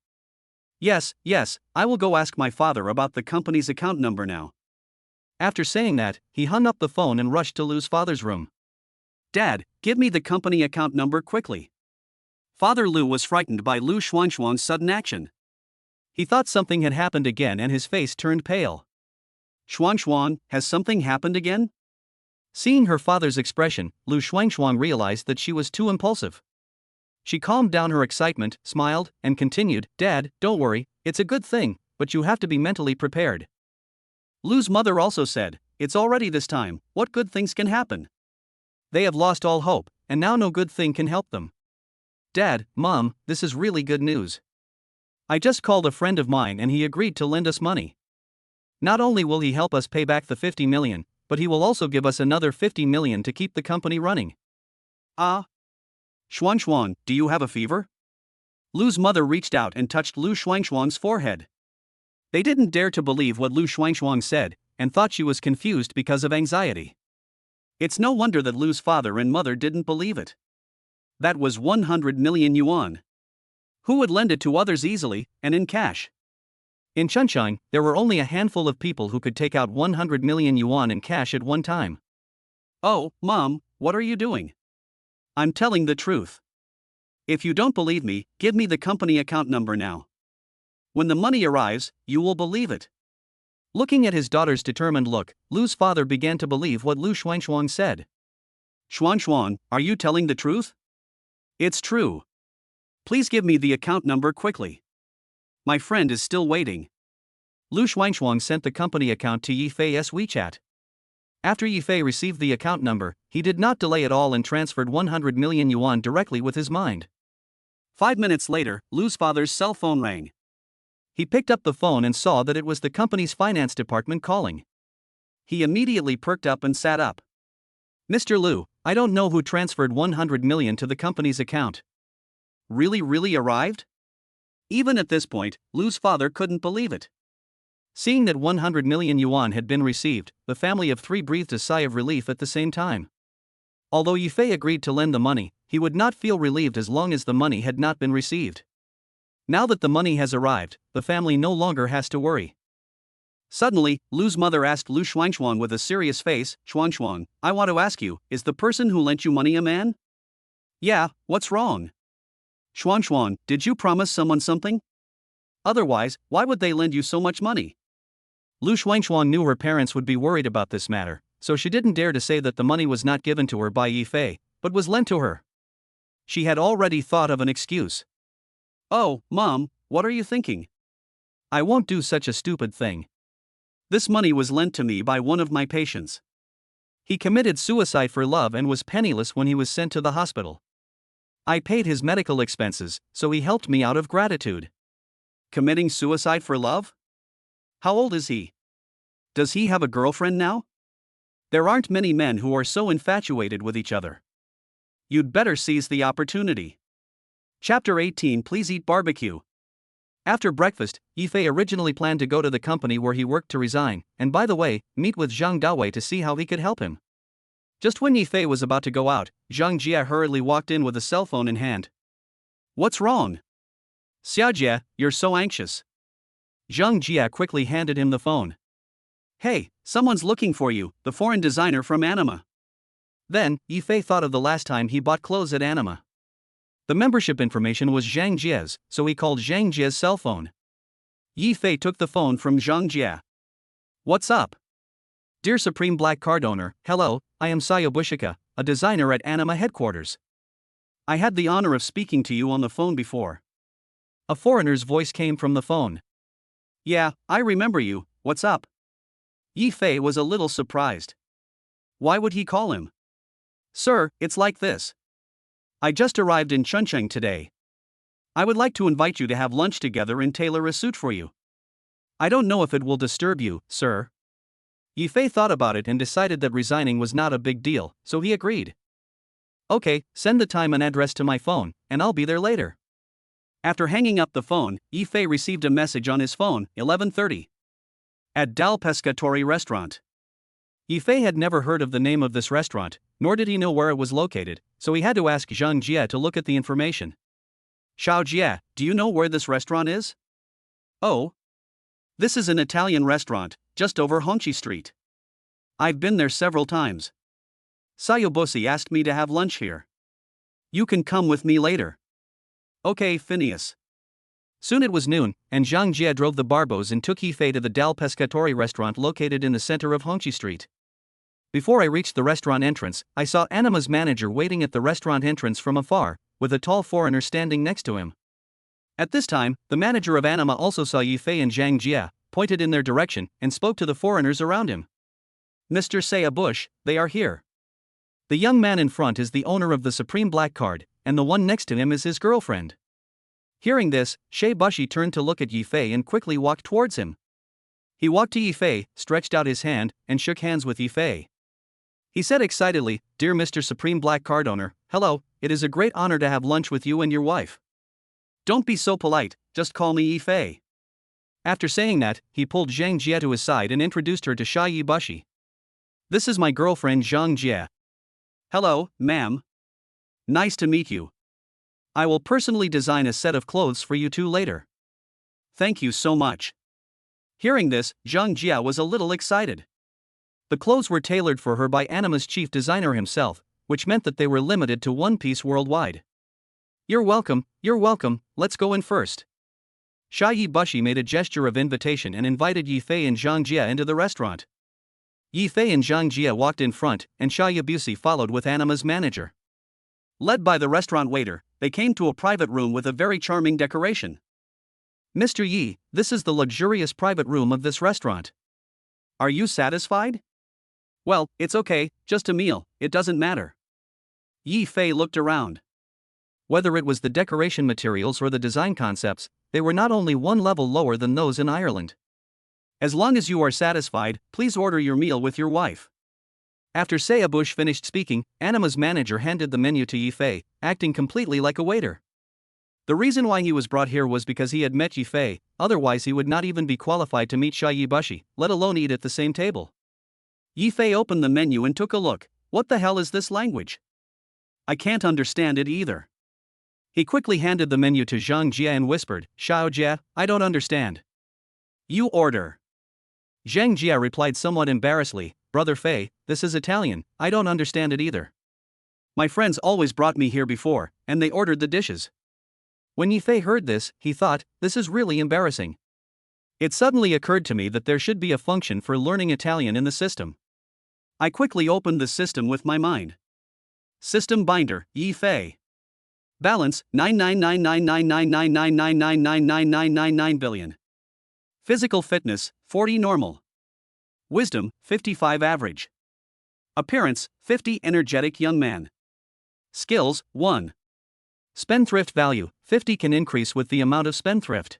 Yes, I will go ask my father about the company's account number now. After saying that, he hung up the phone and rushed to Lu's father's room. Dad, give me the company account number quickly. Father Lu was frightened by Lu Shuangshuan's sudden action. He thought something had happened again and his face turned pale. Shuangshuan, has something happened again? Seeing her father's expression, Lu Shuangshuan realized that she was too impulsive. She calmed down her excitement, smiled, and continued, Dad, don't worry, it's a good thing, but you have to be mentally prepared. Lu's mother also said, it's already this time, what good things can happen? They have lost all hope, and now no good thing can help them. Dad, Mom, this is really good news. I just called a friend of mine and he agreed to lend us money. Not only will he help us pay back the 50 million, but he will also give us another 50 million to keep the company running. Shuangshuan, do you have a fever? Lu's mother reached out and touched Lu Shuangshuan's forehead. They didn't dare to believe what Lu Shuangshuan said, and thought she was confused because of anxiety. It's no wonder that Lu's father and mother didn't believe it. That was 100 million yuan. Who would lend it to others easily, and in cash? In Chunshine, there were only a handful of people who could take out 100 million yuan in cash at one time. Oh, Mom, what are you doing? I'm telling the truth. If you don't believe me, give me the company account number now. When the money arrives, you will believe it. Looking at his daughter's determined look, Lu's father began to believe what Lu Shuangshuan said. Shuangshuan, are you telling the truth? It's true. Please give me the account number quickly. My friend is still waiting. Lu Xuanchuang sent the company account to Yifei's WeChat. After Yifei received the account number, he did not delay at all and transferred 100 million yuan directly with his mind. 5 minutes later, Lu's father's cell phone rang. He picked up the phone and saw that it was the company's finance department calling. He immediately perked up and sat up. Mr. Lu, I don't know who transferred 100 million to the company's account. Really arrived? Even at this point, Lu's father couldn't believe it. Seeing that 100 million yuan had been received, the family of three breathed a sigh of relief at the same time. Although Yifei agreed to lend the money, he would not feel relieved as long as the money had not been received. Now that the money has arrived, the family no longer has to worry. Suddenly, Lu's mother asked Lu Xuanchuang with a serious face, "Xuanchuang, I want to ask you, is the person who lent you money a man?" "Yeah, what's wrong?" "Xuanchuang, did you promise someone something? Otherwise, why would they lend you so much money?" Lu Xuanchuang knew her parents would be worried about this matter, so she didn't dare to say that the money was not given to her by Yifei, but was lent to her. She had already thought of an excuse. "Oh, Mom, what are you thinking? I won't do such a stupid thing. This money was lent to me by one of my patients. He committed suicide for love and was penniless when he was sent to the hospital. I paid his medical expenses, so he helped me out of gratitude." Committing suicide for love? How old is he? Does he have a girlfriend now? There aren't many men who are so infatuated with each other. You'd better seize the opportunity. Chapter 18. Please eat barbecue. After breakfast, Yifei originally planned to go to the company where he worked to resign, and by the way, meet with Zhang Dawei to see how he could help him. Just when Yifei was about to go out, Zhang Jie hurriedly walked in with a cell phone in hand. "What's wrong?" "Xiaojie, you're so anxious." Zhang Jie quickly handed him the phone. "Hey, someone's looking for you, the foreign designer from Anima." Then, Yifei thought of the last time he bought clothes at Anima. The membership information was Zhang Jie's, so he called Zhang Jie's cell phone. Yifei took the phone from Zhang Jie. "What's up?" "Dear Supreme Black Card owner, hello, I am Sayobushika, a designer at Anima headquarters. I had the honor of speaking to you on the phone before." A foreigner's voice came from the phone. "Yeah, I remember you, what's up?" Yifei was a little surprised. Why would he call him? "Sir, it's like this. I just arrived in Chuncheng today. I would like to invite you to have lunch together and tailor a suit for you. I don't know if it will disturb you, sir." Yifei thought about it and decided that resigning was not a big deal, so he agreed. "Okay, send the time and address to my phone, and I'll be there later." After hanging up the phone, Yifei received a message on his phone, 11:30. At Dal Pescatori restaurant. Yifei had never heard of the name of this restaurant, nor did he know where it was located, so he had to ask Zhang Jie to look at the information. "Xiao Jie, do you know where this restaurant is?" "Oh. This is an Italian restaurant, just over Hongqi Street. I've been there several times. Sayobosi asked me to have lunch here. You can come with me later." "Okay, Phineas." Soon it was noon, and Zhang Jie drove the Barbos and took Yifei to the Dal Pescatori restaurant located in the center of Hongqi Street. Before I reached the restaurant entrance, I saw Anima's manager waiting at the restaurant entrance from afar, with a tall foreigner standing next to him. At this time, the manager of Anima also saw Yifei and Zhang Jie, pointed in their direction, and spoke to the foreigners around him. "Mr. Sayabush, they are here. The young man in front is the owner of the Supreme Black Card, and the one next to him is his girlfriend." Hearing this, Shei Bushi turned to look at Yifei and quickly walked towards him. He walked to Yifei, stretched out his hand, and shook hands with Yifei. He said excitedly, "Dear Mr. Supreme Black Card owner, hello, it is a great honor to have lunch with you and your wife. Don't be so polite, just call me Yifei." After saying that, he pulled Zhang Jie to his side and introduced her to Shai Bushi. "This is my girlfriend Zhang Jie." "Hello, ma'am. Nice to meet you. I will personally design a set of clothes for you two later." "Thank you so much." Hearing this, Zhang Jie was a little excited. The clothes were tailored for her by Anima's chief designer himself, which meant that they were limited to one piece worldwide. You're welcome, let's go in first." Shai Bushi made a gesture of invitation and invited Yifei and Zhang Jie into the restaurant. Yifei and Zhang Jie walked in front, and Shai Bushi followed with Anima's manager. Led by the restaurant waiter, they came to a private room with a very charming decoration. Mr. Yi, this is the luxurious private room of this restaurant. Are you satisfied? Well, it's okay, just a meal, it doesn't matter. Yi Fei looked around. Whether it was the decoration materials or the design concepts, they were not only one level lower than those in Ireland. As long as you are satisfied, please order your meal with your wife. After Sayabush finished speaking, Anima's manager handed the menu to Yi Fei, acting completely like a waiter. The reason why he was brought here was because he had met Yi Fei, otherwise he would not even be qualified to meet Xia Yibushi, let alone eat at the same table. Yi Fei opened the menu and took a look. What the hell is this language? I can't understand it either. He quickly handed the menu to Zhang Jia and whispered, Xiao Jia, I don't understand. You order. Zhang Jia replied somewhat embarrassedly, Brother Fei, this is Italian, I don't understand it either. My friends always brought me here before, and they ordered the dishes. When Yi Fei heard this, he thought, this is really embarrassing. It suddenly occurred to me that there should be a function for learning Italian in the system. I quickly opened the system with my mind. System binder, Yi Fei. Balance, 999999999999999 billion. Physical fitness, 40 normal. Wisdom, 55 average. Appearance, 50 energetic young man. Skills, 1. Spendthrift value, 50 can increase with the amount of spendthrift.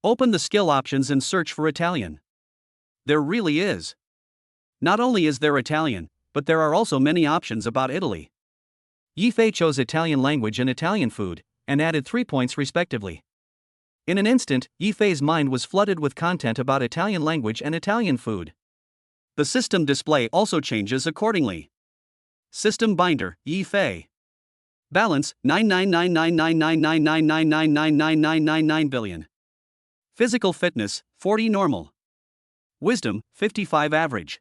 Open the skill options and search for Italian. There really is. Not only is there Italian, but there are also many options about Italy. Yi Fei chose Italian language and Italian food, and added 3 points respectively. In an instant, Yi Fei's mind was flooded with content about Italian language and Italian food. The system display also changes accordingly. System binder, Yi Fei. Balance, 999999999999999 billion. Physical fitness, 40 normal. Wisdom, 55 average.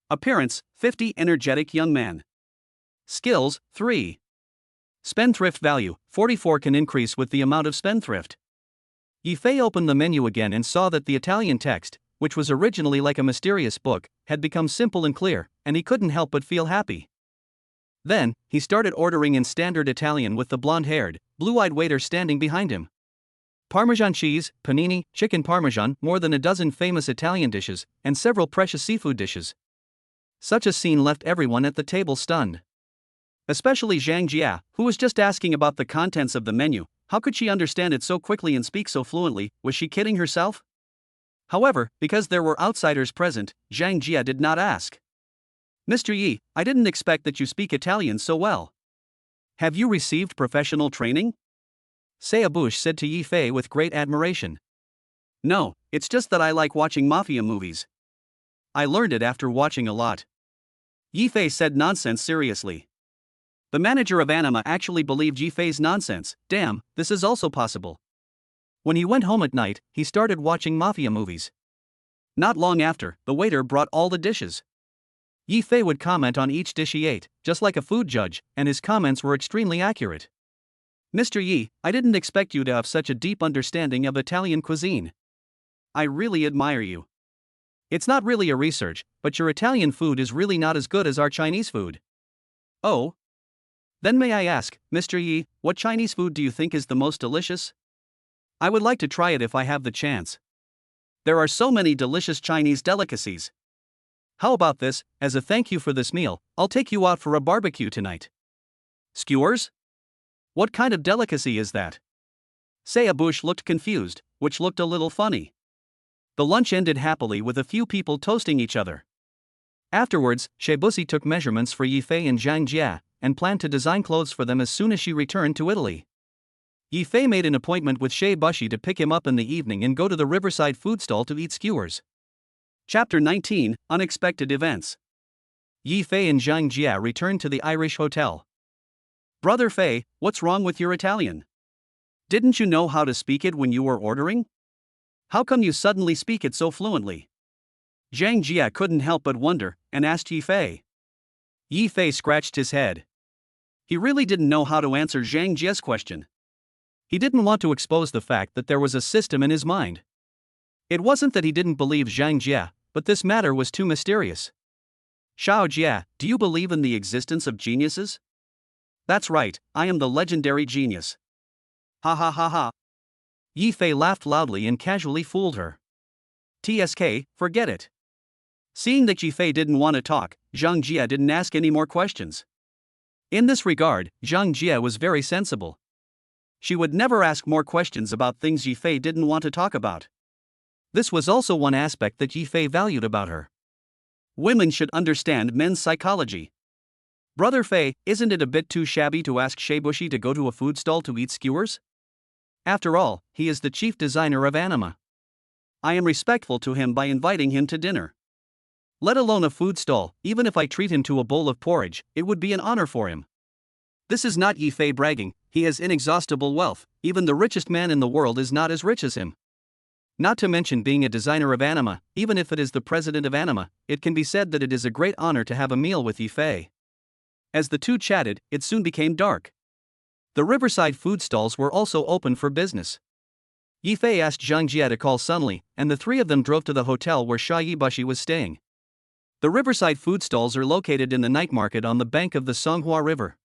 Appearance, 50 energetic young man. Skills, 3. Spendthrift value, 44 can increase with the amount of spendthrift. Yi Fei opened the menu again and saw that the Italian text, which was originally like a mysterious book, had become simple and clear, and he couldn't help but feel happy. Then, he started ordering in standard Italian with the blonde-haired, blue-eyed waiter standing behind him. Parmesan cheese, panini, chicken parmesan, more than a dozen famous Italian dishes, and several precious seafood dishes. Such a scene left everyone at the table stunned. Especially Zhang Jia, who was just asking about the contents of the menu. How could she understand it so quickly and speak so fluently? Was she kidding herself? However, because there were outsiders present, Zhang Jia did not ask. Mr. Yi, I didn't expect that you speak Italian so well. Have you received professional training? Sayabush said to Yi Fei with great admiration. No, it's just that I like watching mafia movies. I learned it after watching a lot. Yi Fei said nonsense seriously. The manager of Anima actually believed Yi Fei's nonsense. Damn, this is also possible. When he went home at night, he started watching mafia movies. Not long after, the waiter brought all the dishes. Yi Fei would comment on each dish he ate, just like a food judge, and his comments were extremely accurate. Mr. Yi, I didn't expect you to have such a deep understanding of Italian cuisine. I really admire you. It's not really a research, but your Italian food is really not as good as our Chinese food. Oh? Then may I ask, Mr. Yi, what Chinese food do you think is the most delicious? I would like to try it if I have the chance. There are so many delicious Chinese delicacies. How about this, as a thank you for this meal, I'll take you out for a barbecue tonight. Skewers? What kind of delicacy is that? Sayabush looked confused, which looked a little funny. The lunch ended happily with a few people toasting each other. Afterwards, Shibusi took measurements for Yi Fei and Zhang Jia, and planned to design clothes for them as soon as she returned to Italy. Yi Fei made an appointment with Shibusi to pick him up in the evening and go to the riverside food stall to eat skewers. Chapter 19, Unexpected Events. Yi Fei and Zhang Jia returned to the Irish hotel. Brother Fei, what's wrong with your Italian? Didn't you know how to speak it when you were ordering? How come you suddenly speak it so fluently? Zhang Jia couldn't help but wonder, and asked Yi Fei. Yi Fei scratched his head. He really didn't know how to answer Zhang Jia's question. He didn't want to expose the fact that there was a system in his mind. It wasn't that he didn't believe Zhang Jia, but this matter was too mysterious. Xiao Jia, do you believe in the existence of geniuses? That's right, I am the legendary genius. Ha ha ha ha. Yifei laughed loudly and casually fooled her. TSK, forget it. Seeing that Yifei didn't want to talk, Zhang Jia didn't ask any more questions. In this regard, Zhang Jia was very sensible. She would never ask more questions about things Yifei didn't want to talk about. This was also one aspect that Yifei valued about her. Women should understand men's psychology. Brother Fei, isn't it a bit too shabby to ask Sheibushi to go to a food stall to eat skewers? After all, he is the chief designer of anima. I am respectful to him by inviting him to dinner. Let alone a food stall, even if I treat him to a bowl of porridge, it would be an honor for him. This is not Yifei bragging, he has inexhaustible wealth, even the richest man in the world is not as rich as him. Not to mention being a designer of anima, even if it is the president of anima, it can be said that it is a great honor to have a meal with Yifei. As the two chatted, it soon became dark. The riverside food stalls were also open for business. Yifei asked Zhang Jia to call Sunli, and the three of them drove to the hotel where Sha Yibushi was staying. The riverside food stalls are located in the night market on the bank of the Songhua River.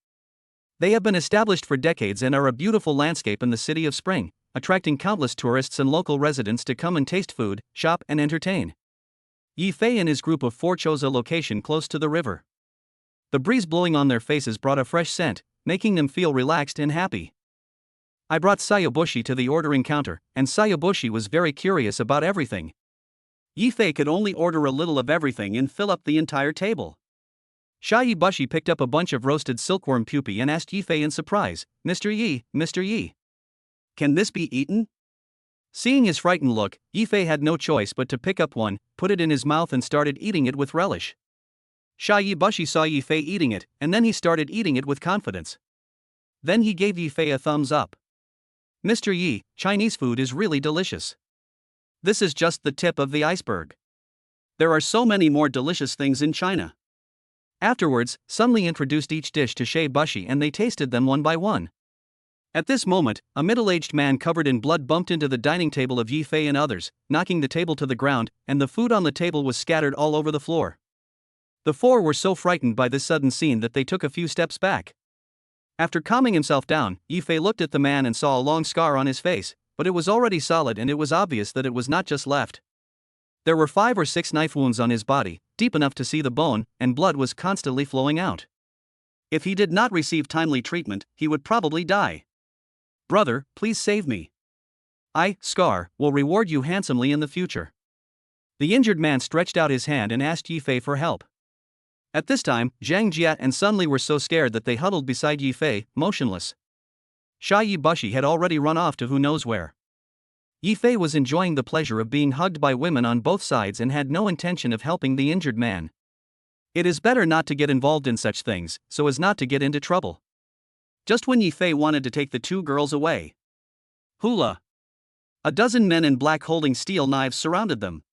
They have been established for decades and are a beautiful landscape in the city of Spring, attracting countless tourists and local residents to come and taste food, shop, and entertain. Yifei and his group of four chose a location close to the river. The breeze blowing on their faces brought a fresh scent, making them feel relaxed and happy. I brought Sayabushi to the ordering counter, and Sayabushi was very curious about everything. Yifei could only order a little of everything and fill up the entire table. Shibushi picked up a bunch of roasted silkworm pupae and asked Yifei in surprise, Mr. Yi, can this be eaten? Seeing his frightened look, Yifei had no choice but to pick up one, put it in his mouth and started eating it with relish. Shibushi saw Yifei eating it, and then he started eating it with confidence. Then he gave Yifei a thumbs up. Mr. Yi, Chinese food is really delicious. This is just the tip of the iceberg. There are so many more delicious things in China. Afterwards, Sunli introduced each dish to Shibushi and they tasted them one by one. At this moment, a middle-aged man covered in blood bumped into the dining table of Yifei and others, knocking the table to the ground, and the food on the table was scattered all over the floor. The four were so frightened by this sudden scene that they took a few steps back. After calming himself down, Yifei looked at the man and saw a long scar on his face, but it was already solid and it was obvious that it was not just left. There were 5 or 6 knife wounds on his body, deep enough to see the bone, and blood was constantly flowing out. If he did not receive timely treatment, he would probably die. Brother, please save me. I, Scar, will reward you handsomely in the future. The injured man stretched out his hand and asked Yifei for help. At this time, Zhang Jia and Sunli were so scared that they huddled beside Yifei, motionless. Shibushi had already run off to who knows where. Yifei was enjoying the pleasure of being hugged by women on both sides and had no intention of helping the injured man. It is better not to get involved in such things, so as not to get into trouble. Just when Yifei wanted to take the 2 girls away. Hula! A dozen men in black holding steel knives surrounded them.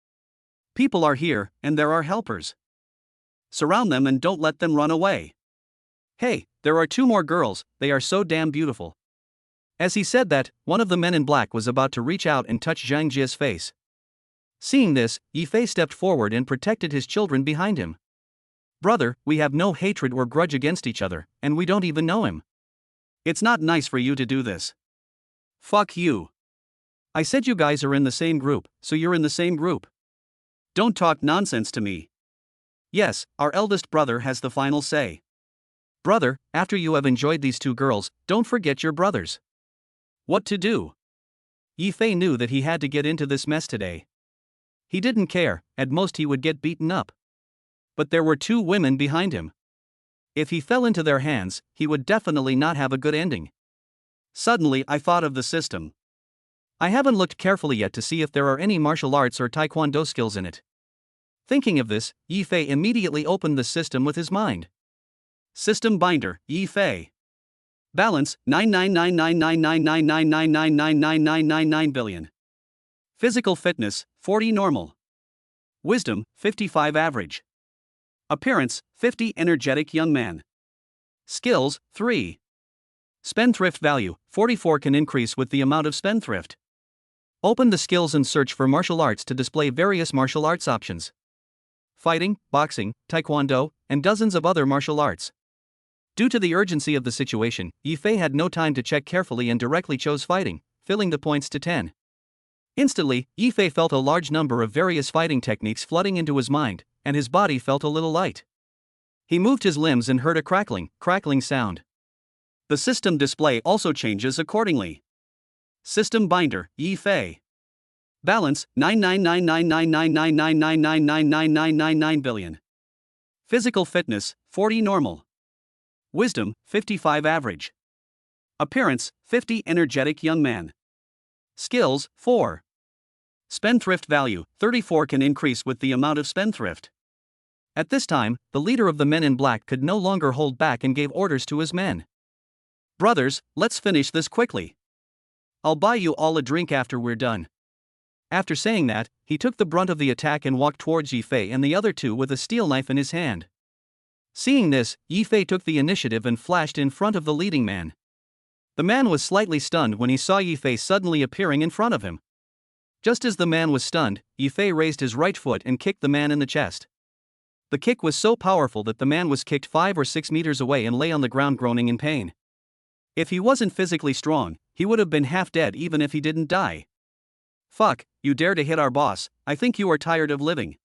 People are here, and there are helpers. Surround them and don't let them run away. Hey, there are 2 more girls, they are so damn beautiful. As he said that, one of the men in black was about to reach out and touch Zhang Jia's face. Seeing this, Yifei stepped forward and protected his children behind him. Brother, we have no hatred or grudge against each other, and we don't even know him. It's not nice for you to do this. Fuck you. I said you guys are in the same group, so you're in the same group. Don't talk nonsense to me. Yes, our eldest brother has the final say. Brother, after you have enjoyed these 2 girls, don't forget your brothers. What to do? Yifei knew that he had to get into this mess today. He didn't care, at most he would get beaten up. But there were 2 women behind him. If he fell into their hands, he would definitely not have a good ending. Suddenly I thought of the system. I haven't looked carefully yet to see if there are any martial arts or taekwondo skills in it. Thinking of this, Yifei immediately opened the system with his mind. System binder, Yifei. Balance, 999999999999999 billion. Physical fitness, 40 normal. Wisdom, 55 average. Appearance, 50 energetic young man. Skills, 3. Spendthrift value, 44 can increase with the amount of spendthrift. Open the skills and search for martial arts to display various martial arts options. Fighting, boxing, taekwondo, and dozens of other martial arts. Due to the urgency of the situation, Yifei had no time to check carefully and directly chose fighting, filling the points to 10. Instantly, Yifei felt a large number of various fighting techniques flooding into his mind, and his body felt a little light. He moved his limbs and heard a crackling sound. The system display also changes accordingly. System binder, Yifei. Balance, 999999999999999 billion. Physical fitness, 40 normal. Wisdom, 55 average. Appearance, 50 energetic young man. Skills, 4. Spendthrift value, 34 can increase with the amount of spendthrift. At this time, the leader of the men in black could no longer hold back and gave orders to his men. Brothers, let's finish this quickly. I'll buy you all a drink after we're done. After saying that, he took the brunt of the attack and walked towards Yifei and the other two with a steel knife in his hand. Seeing this, Yifei took the initiative and flashed in front of the leading man. The man was slightly stunned when he saw Yifei suddenly appearing in front of him. Just as the man was stunned, Yifei raised his right foot and kicked the man in the chest. The kick was so powerful that the man was kicked 5 or 6 meters away and lay on the ground groaning in pain. If he wasn't physically strong, he would have been half dead even if he didn't die. Fuck, you dare to hit our boss, I think you are tired of living.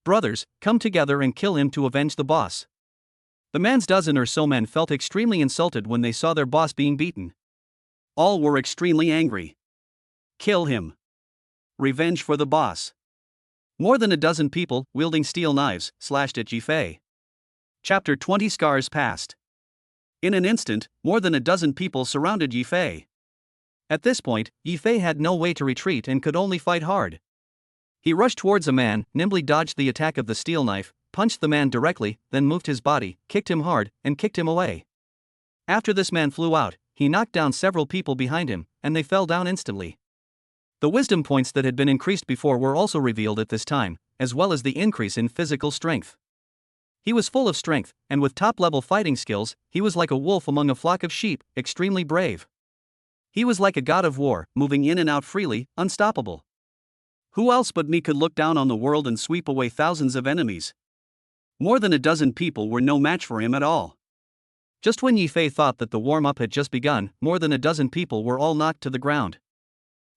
Brothers, come together and kill him to avenge the boss. The man's dozen or so men felt extremely insulted when they saw their boss being beaten. All were extremely angry. Kill him. Revenge for the boss. More than a dozen people, wielding steel knives, slashed at Yifei. Chapter 20 Scars Past. In an instant, more than a dozen people surrounded Yifei. At this point, Yifei had no way to retreat and could only fight hard. He rushed towards a man, nimbly dodged the attack of the steel knife, punched the man directly, then moved his body, kicked him hard, and kicked him away. After this man flew out, he knocked down several people behind him, and they fell down instantly. The wisdom points that had been increased before were also revealed at this time, as well as the increase in physical strength. He was full of strength, and with top-level fighting skills, he was like a wolf among a flock of sheep, extremely brave. He was like a god of war, moving in and out freely, unstoppable. Who else but me could look down on the world and sweep away thousands of enemies? More than a dozen people were no match for him at all. Just when Yifei thought that the warm-up had just begun, more than a dozen people were all knocked to the ground.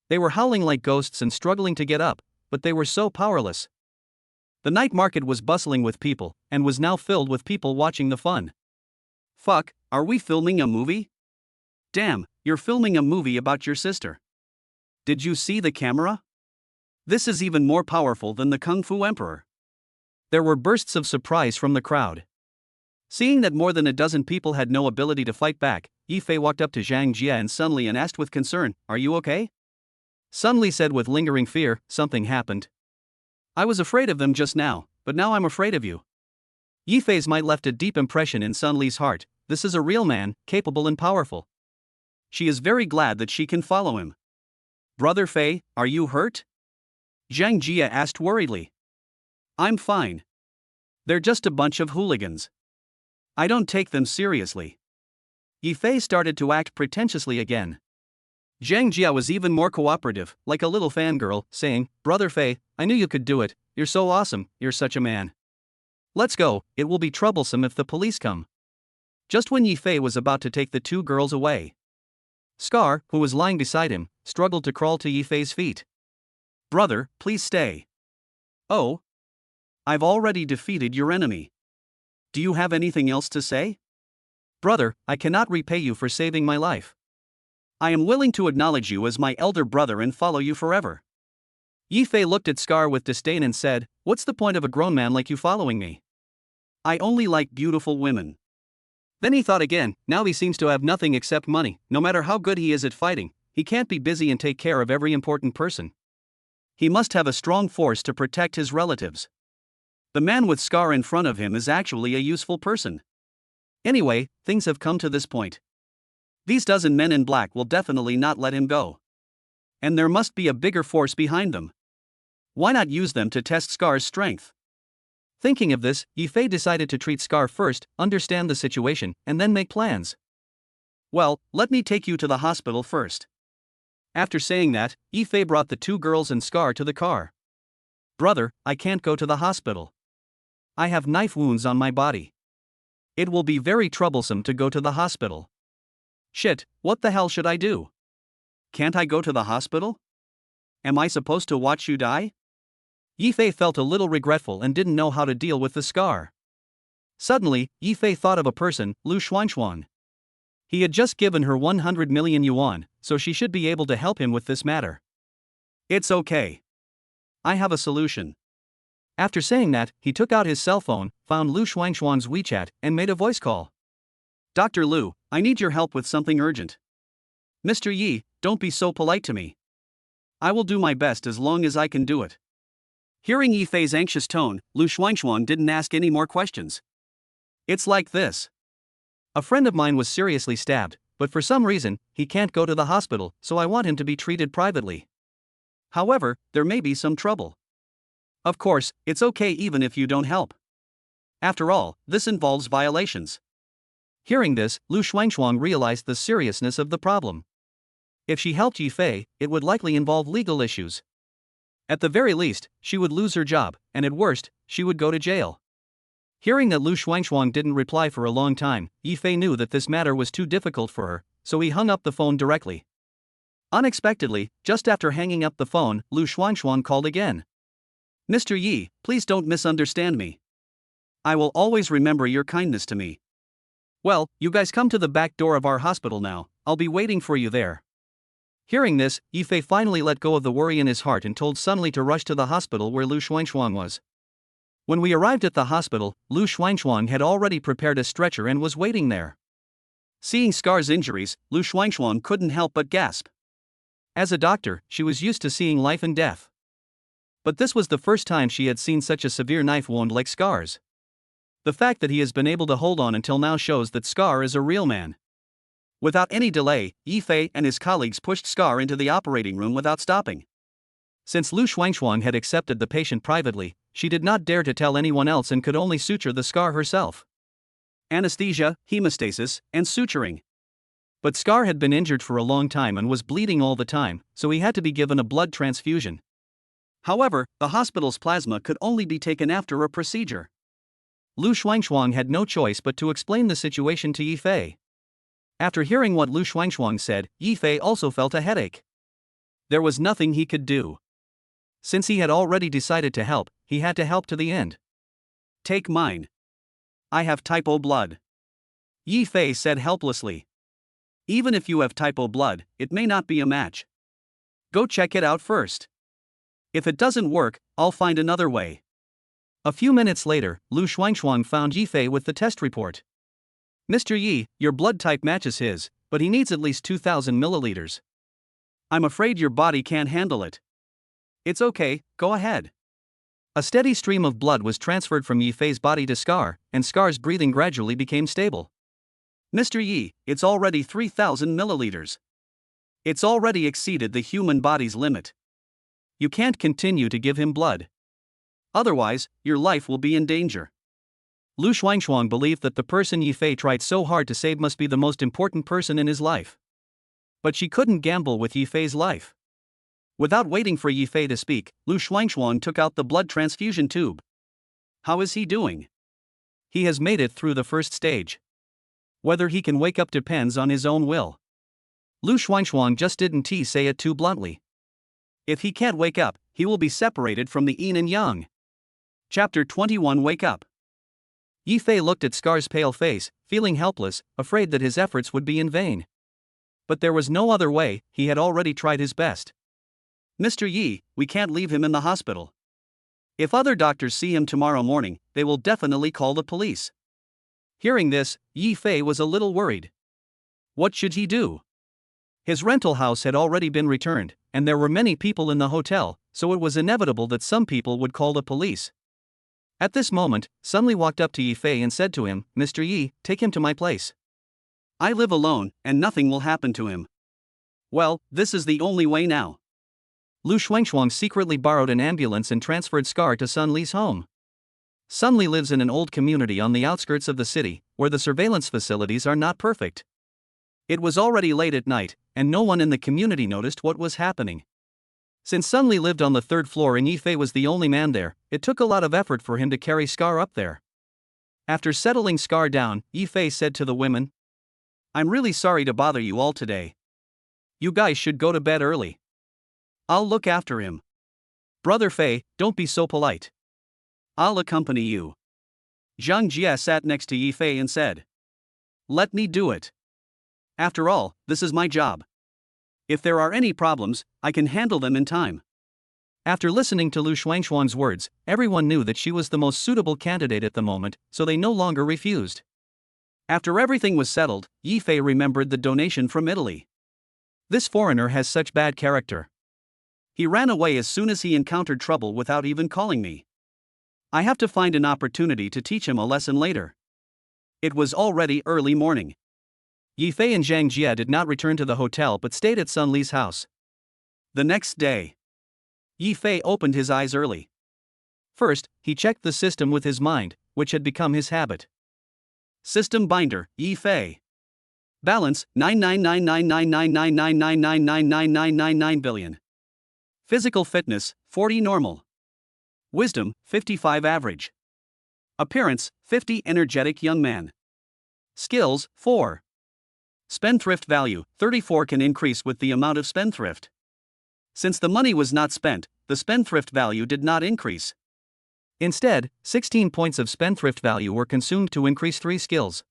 They were howling like ghosts and struggling to get up, but they were so powerless. The night market was bustling with people, and was now filled with people watching the fun. Fuck, are we filming a movie? Damn, you're filming a movie about your sister. Did you see the camera? This is even more powerful than the Kung Fu Emperor. There were bursts of surprise from the crowd. Seeing that more than a dozen people had no ability to fight back, Yifei walked up to Zhang Jia and Sun Li and asked with concern, "Are you okay?" Sun Li said with lingering fear, "Something happened. I was afraid of them just now, but now I'm afraid of you." Yifei's might left a deep impression in Sun Li's heart. This is a real man, capable and powerful. She is very glad that she can follow him. "Brother Fei, are you hurt?" Zhang Jia asked worriedly. "I'm fine. They're just a bunch of hooligans. I don't take them seriously." Yifei started to act pretentiously again. Zhang Jia was even more cooperative, like a little fangirl, saying, "Brother Fei, I knew you could do it, you're so awesome, you're such a man. Let's go, it will be troublesome if the police come." Just when Yifei was about to take the two girls away, Scar, who was lying beside him, struggled to crawl to Yifei's feet. "Brother, please stay." "Oh? I've already defeated your enemy. Do you have anything else to say?" "Brother, I cannot repay you for saving my life. I am willing to acknowledge you as my elder brother and follow you forever." Yifei looked at Scar with disdain and said, "What's the point of a grown man like you following me? I only like beautiful women." Then he thought again, now he seems to have nothing except money. No matter how good he is at fighting, he can't be busy and take care of every important person. He must have a strong force to protect his relatives. The man with Scar in front of him is actually a useful person. Anyway, things have come to this point. These dozen men in black will definitely not let him go. And there must be a bigger force behind them. Why not use them to test Scar's strength? Thinking of this, Yifei decided to treat Scar first, understand the situation, and then make plans. "Well, let me take you to the hospital first." After saying that, Yifei brought the two girls and Scar to the car. "Brother, I can't go to the hospital. I have knife wounds on my body. It will be very troublesome to go to the hospital. Shit, what the hell should I do?" Can't I go to the hospital? Am I supposed to watch you die? Yifei felt a little regretful and didn't know how to deal with the scar. Suddenly, Yifei thought of a person, Lu Xuanxuang. He had just given her 100 million yuan, so she should be able to help him with this matter. It's okay. I have a solution. After saying that, he took out his cell phone, found Lu Xuanxuang's WeChat, and made a voice call. Dr. Lu, I need your help with something urgent. Mr. Yi, don't be so polite to me. I will do my best as long as I can do it. Hearing Yifei's anxious tone, Lu Xuanxuang didn't ask any more questions. It's like this. A friend of mine was seriously stabbed, but for some reason, he can't go to the hospital, so I want him to be treated privately. However, there may be some trouble. Of course, it's okay even if you don't help. After all, this involves violations. Hearing this, Lu Xuanxuang realized the seriousness of the problem. If she helped Yifei, it would likely involve legal issues. At the very least, she would lose her job, and at worst, she would go to jail. Hearing that Lu Xuanxuang didn't reply for a long time, Yifei knew that this matter was too difficult for her, so he hung up the phone directly. Unexpectedly, just after hanging up the phone, Lu Xuanxuang called again. Mr. Yi, please don't misunderstand me. I will always remember your kindness to me. Well, you guys come to the back door of our hospital now, I'll be waiting for you there. Hearing this, Yifei finally let go of the worry in his heart and told Sun Li to rush to the hospital where Lu Xuanxuang was. When we arrived at the hospital, Lu Xuanxuang had already prepared a stretcher and was waiting there. Seeing Scar's injuries, Lu Xuanxuang couldn't help but gasp. As a doctor, she was used to seeing life and death. But this was the first time she had seen such a severe knife wound like Scar's. The fact that he has been able to hold on until now shows that Scar is a real man. Without any delay, Yifei and his colleagues pushed Scar into the operating room without stopping. Since Lu Xuanxuang had accepted the patient privately, she did not dare to tell anyone else and could only suture the Scar herself. Anesthesia, hemostasis, and suturing. But Scar had been injured for a long time and was bleeding all the time, so he had to be given a blood transfusion. However, the hospital's plasma could only be taken after a procedure. Lu Xuanxuang had no choice but to explain the situation to Yifei. After hearing what Lu Xuanxuang said, Yifei also felt a headache. There was nothing he could do. Since he had already decided to help, he had to help to the end. Take mine. I have type O blood. Yifei said helplessly. Even if you have type O blood, it may not be a match. Go check it out first. If it doesn't work, I'll find another way. A few minutes later, Lu Xuanxuang found Yifei with the test report. Mr. Yi, your blood type matches his, but he needs at least 2,000 milliliters. I'm afraid your body can't handle it. It's okay, go ahead. A steady stream of blood was transferred from Yifei's body to Scar, and Scar's breathing gradually became stable. Mr. Yi, it's already 3,000 milliliters. It's already exceeded the human body's limit. You can't continue to give him blood. Otherwise, your life will be in danger. Lu Xuanxuang believed that the person Yifei tried so hard to save must be the most important person in his life. But she couldn't gamble with Yifei's life. Without waiting for Yifei to speak, Lu Xuanxuang took out the blood transfusion tube. How is he doing? He has made it through the first stage. Whether he can wake up depends on his own will. Lu Xuanxuang just didn't say it too bluntly. If he can't wake up, he will be separated from the yin and yang. Chapter 21 Wake Up. Yifei looked at Scar's pale face, feeling helpless, afraid that his efforts would be in vain. But there was no other way, he had already tried his best. Mr. Yi, we can't leave him in the hospital. If other doctors see him tomorrow morning, they will definitely call the police. Hearing this, Yifei was a little worried. What should he do? His rental house had already been returned, and there were many people in the hotel, so it was inevitable that some people would call the police. At this moment, Sun Li walked up to Yifei and said to him, Mr. Yi, take him to my place. I live alone, and nothing will happen to him. Well, this is the only way now. Lu Xuanxuang secretly borrowed an ambulance and transferred Scar to Sun Li's home. Sun Li lives in an old community on the outskirts of the city, where the surveillance facilities are not perfect. It was already late at night, and no one in the community noticed what was happening. Since Sun Li lived on the third floor and Yifei was the only man there, it took a lot of effort for him to carry Scar up there. After settling Scar down, Yifei said to the women, I'm really sorry to bother you all today. You guys should go to bed early. I'll look after him. Brother Fei, don't be so polite. I'll accompany you. Zhang Jie sat next to Yi Fei and said, Let me do it. After all, this is my job. If there are any problems, I can handle them in time. After listening to Lu Xuanxuang's words, everyone knew that she was the most suitable candidate at the moment, so they no longer refused. After everything was settled, Yi Fei remembered the donation from Italy. This foreigner has such bad character. He ran away as soon as he encountered trouble without even calling me. I have to find an opportunity to teach him a lesson later. It was already early morning. Yi Fei and Zhang Jie did not return to the hotel but stayed at Sun Li's house. The next day, Yi Fei opened his eyes early. First, he checked the system with his mind, which had become his habit. System binder, Yi Fei. Balance, 999999999999999 billion. Physical fitness, 40 normal. Wisdom, 55 average. Appearance, 50 energetic young man. Skills, 4. Spendthrift value, 34 can increase with the amount of spendthrift. Since the money was not spent, the spendthrift value did not increase. Instead, 16 points of spendthrift value were consumed to increase 3 skills.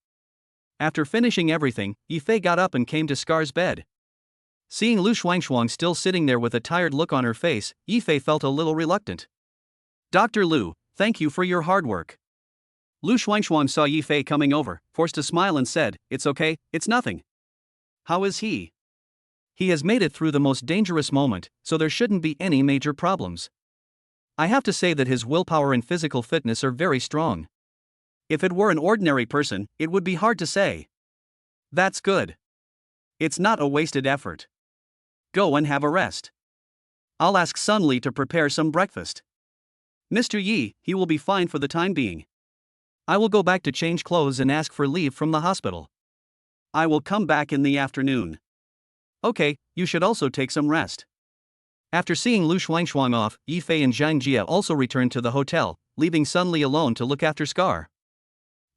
After finishing everything, Yi Fei got up and came to Scar's bed. Seeing Lu Xuanxuang still sitting there with a tired look on her face, Yi Fei felt a little reluctant. Dr. Lu, thank you for your hard work. Lu Xuanxuang saw Yi Fei coming over, forced a smile and said, It's okay, it's nothing. How is he? He has made it through the most dangerous moment, so there shouldn't be any major problems. I have to say that his willpower and physical fitness are very strong. If it were an ordinary person, it would be hard to say. That's good. It's not a wasted effort. Go and have a rest. I'll ask Sun Li to prepare some breakfast. Mr. Yi, he will be fine for the time being. I will go back to change clothes and ask for leave from the hospital. I will come back in the afternoon. Okay, you should also take some rest. After seeing Lu Xuanxuang off, Yi Fei and Zhang Jie also returned to the hotel, leaving Sun Li alone to look after Scar.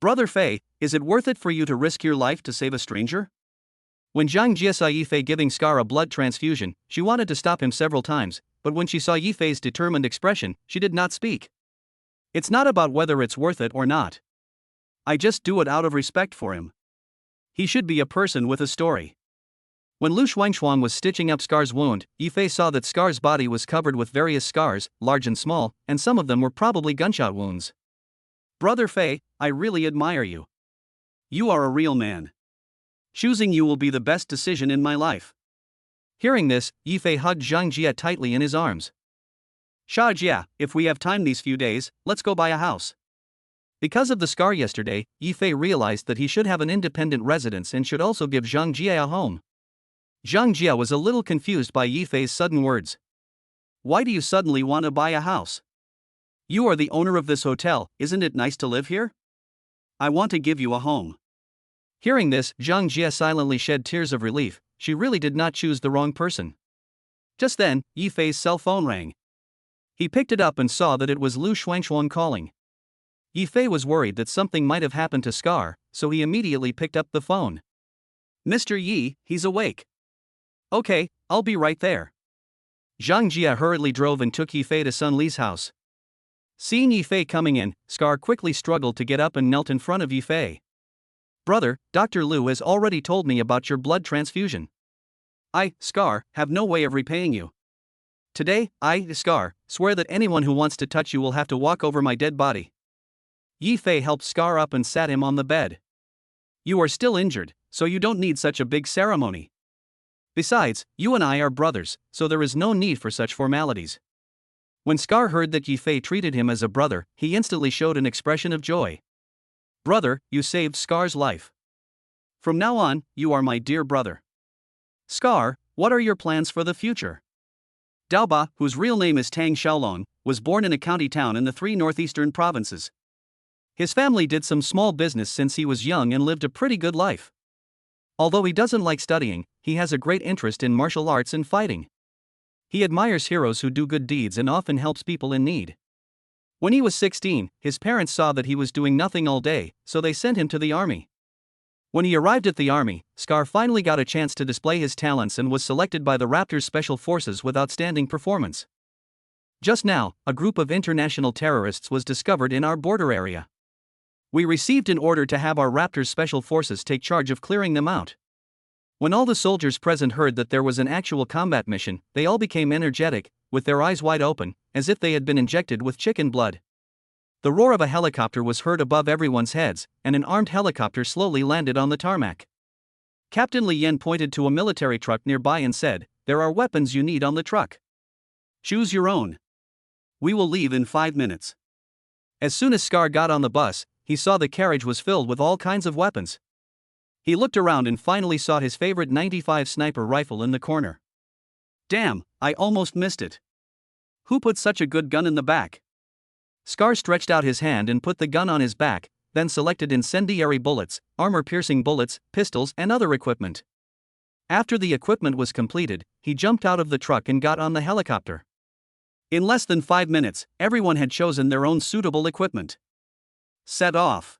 Brother Fei, is it worth it for you to risk your life to save a stranger? When Zhang Jie saw Yi Fei giving Scar a blood transfusion, she wanted to stop him several times, but when she saw Yi Fei's determined expression, she did not speak. It's not about whether it's worth it or not. I just do it out of respect for him. He should be a person with a story. When Lu Xuanxuang was stitching up Scar's wound, Yi Fei saw that Scar's body was covered with various scars, large and small, and some of them were probably gunshot wounds. Brother Fei, I really admire you. You are a real man. Choosing you will be the best decision in my life. Hearing this, Yi Fei hugged Zhang Jie tightly in his arms. Sha Jia, if we have time these few days, let's go buy a house. Because of the scar yesterday, Yi Fei realized that he should have an independent residence and should also give Zhang Jie a home. Zhang Jie was a little confused by Yi Fei's sudden words. Why do you suddenly want to buy a house? You are the owner of this hotel, isn't it nice to live here? I want to give you a home. Hearing this, Zhang Jie silently shed tears of relief. She really did not choose the wrong person. Just then, Yi Fei's cell phone rang. He picked it up and saw that it was Lu Xuanxuang calling. Yi Fei was worried that something might have happened to Scar, so he immediately picked up the phone. Mr. Yi, he's awake. Okay, I'll be right there. Zhang Jie hurriedly drove and took Yi Fei to Sun Li's house. Seeing Yi Fei coming in, Scar quickly struggled to get up and knelt in front of Yi Fei. Brother, Dr. Lu has already told me about your blood transfusion. I, Scar, have no way of repaying you. Today, I, Scar, swear that anyone who wants to touch you will have to walk over my dead body. Yi Fei helped Scar up and sat him on the bed. You are still injured, so you don't need such a big ceremony. Besides, you and I are brothers, so there is no need for such formalities. When Scar heard that Yi Fei treated him as a brother, he instantly showed an expression of joy. Brother, you saved Scar's life. From now on, you are my dear brother. Scar, what are your plans for the future? Daoba, whose real name is Tang Xiaolong, was born in a county town in the 3 northeastern provinces. His family did some small business since he was young and lived a pretty good life. Although he doesn't like studying, he has a great interest in martial arts and fighting. He admires heroes who do good deeds and often helps people in need. When he was 16, his parents saw that he was doing nothing all day, so they sent him to the army. When he arrived at the army, Scar finally got a chance to display his talents and was selected by the Raptors Special Forces with outstanding performance. Just now, a group of international terrorists was discovered in our border area. We received an order to have our Raptors Special Forces take charge of clearing them out. When all the soldiers present heard that there was an actual combat mission, they all became energetic, with their eyes wide open, as if they had been injected with chicken blood. The roar of a helicopter was heard above everyone's heads, and an armed helicopter slowly landed on the tarmac. Captain Li Yan pointed to a military truck nearby and said, "There are weapons you need on the truck. Choose your own. We will leave in 5 minutes." As soon as Scar got on the bus, he saw the carriage was filled with all kinds of weapons. He looked around and finally saw his favorite 95 sniper rifle in the corner. Damn, I almost missed it. Who put such a good gun in the back? Scar stretched out his hand and put the gun on his back, then selected incendiary bullets, armor-piercing bullets, pistols, and other equipment. After the equipment was completed, he jumped out of the truck and got on the helicopter. In less than 5 minutes, everyone had chosen their own suitable equipment. Set off.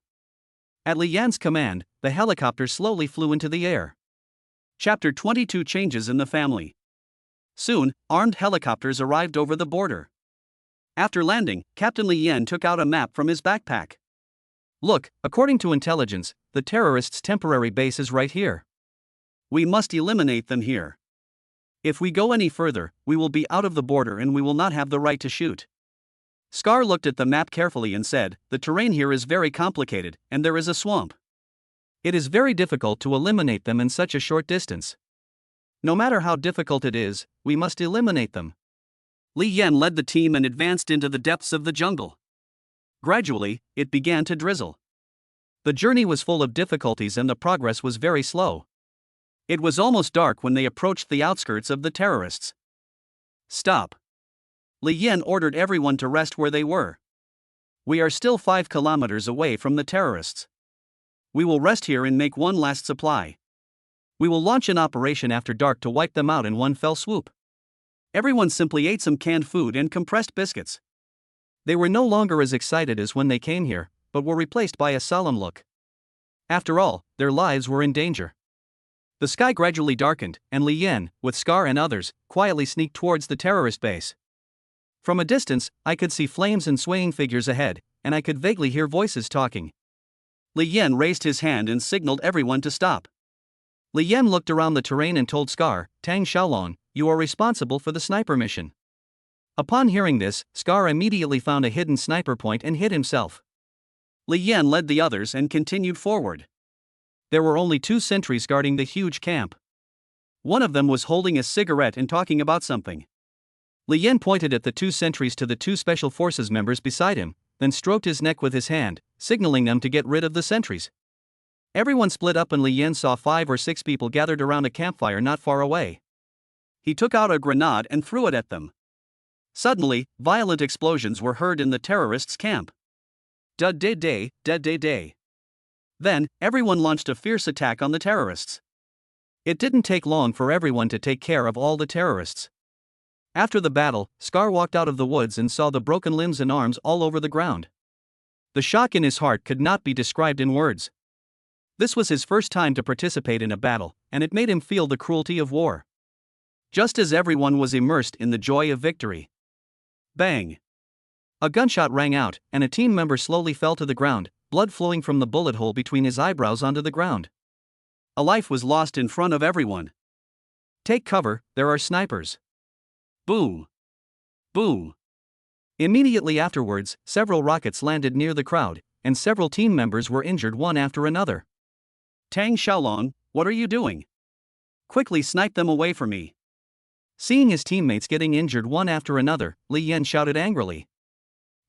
At Li Yan's command, the helicopter slowly flew into the air. Chapter 22 Changes in the Family. Soon, armed helicopters arrived over the border. After landing, Captain Li Yan took out a map from his backpack. Look, according to intelligence, the terrorists' temporary base is right here. We must eliminate them here. If we go any further, we will be out of the border and we will not have the right to shoot. Scar looked at the map carefully and said, "The terrain here is very complicated, and there is a swamp. It is very difficult to eliminate them in such a short distance. No matter how difficult it is, we must eliminate them." Li Yan led the team and advanced into the depths of the jungle. Gradually, it began to drizzle. The journey was full of difficulties and the progress was very slow. It was almost dark when they approached the outskirts of the terrorists. "Stop." Li Yan ordered everyone to rest where they were. "We are still 5 kilometers away from the terrorists. We will rest here and make one last supply. We will launch an operation after dark to wipe them out in one fell swoop." Everyone simply ate some canned food and compressed biscuits. They were no longer as excited as when they came here, but were replaced by a solemn look. After all, their lives were in danger. The sky gradually darkened, and Li Yan, with Scar and others, quietly sneaked towards the terrorist base. From a distance, I could see flames and swaying figures ahead, and I could vaguely hear voices talking. Li Yan raised his hand and signaled everyone to stop. Li Yan looked around the terrain and told Scar, "Tang Xiaolong, you are responsible for the sniper mission." Upon hearing this, Scar immediately found a hidden sniper point and hid himself. Li Yan led the others and continued forward. There were only 2 sentries guarding the huge camp. One of them was holding a cigarette and talking about something. Li Yan pointed at the 2 sentries to the 2 Special Forces members beside him, then stroked his neck with his hand, signaling them to get rid of the sentries. Everyone split up and Li Yan saw 5 or 6 people gathered around a campfire not far away. He took out a grenade and threw it at them. Suddenly, violent explosions were heard in the terrorists' camp. Da-day-day, da-day-day. Then, everyone launched a fierce attack on the terrorists. It didn't take long for everyone to take care of all the terrorists. After the battle, Scar walked out of the woods and saw the broken limbs and arms all over the ground. The shock in his heart could not be described in words. This was his first time to participate in a battle, and it made him feel the cruelty of war. Just as everyone was immersed in the joy of victory. Bang! A gunshot rang out, and a team member slowly fell to the ground, blood flowing from the bullet hole between his eyebrows onto the ground. A life was lost in front of everyone. "Take cover, there are snipers." Boom! Boom! Immediately afterwards, several rockets landed near the crowd, and several team members were injured one after another. "Tang Xiaolong, what are you doing? Quickly snipe them away from me." Seeing his teammates getting injured one after another, Li Yan shouted angrily.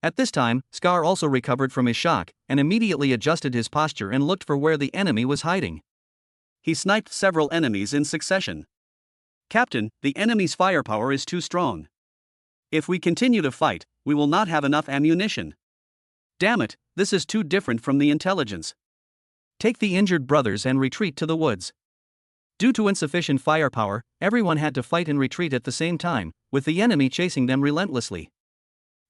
At this time, Scar also recovered from his shock, and immediately adjusted his posture and looked for where the enemy was hiding. He sniped several enemies in succession. "Captain, the enemy's firepower is too strong. If we continue to fight, we will not have enough ammunition. Damn it, this is too different from the intelligence. Take the injured brothers and retreat to the woods." Due to insufficient firepower, everyone had to fight and retreat at the same time, with the enemy chasing them relentlessly.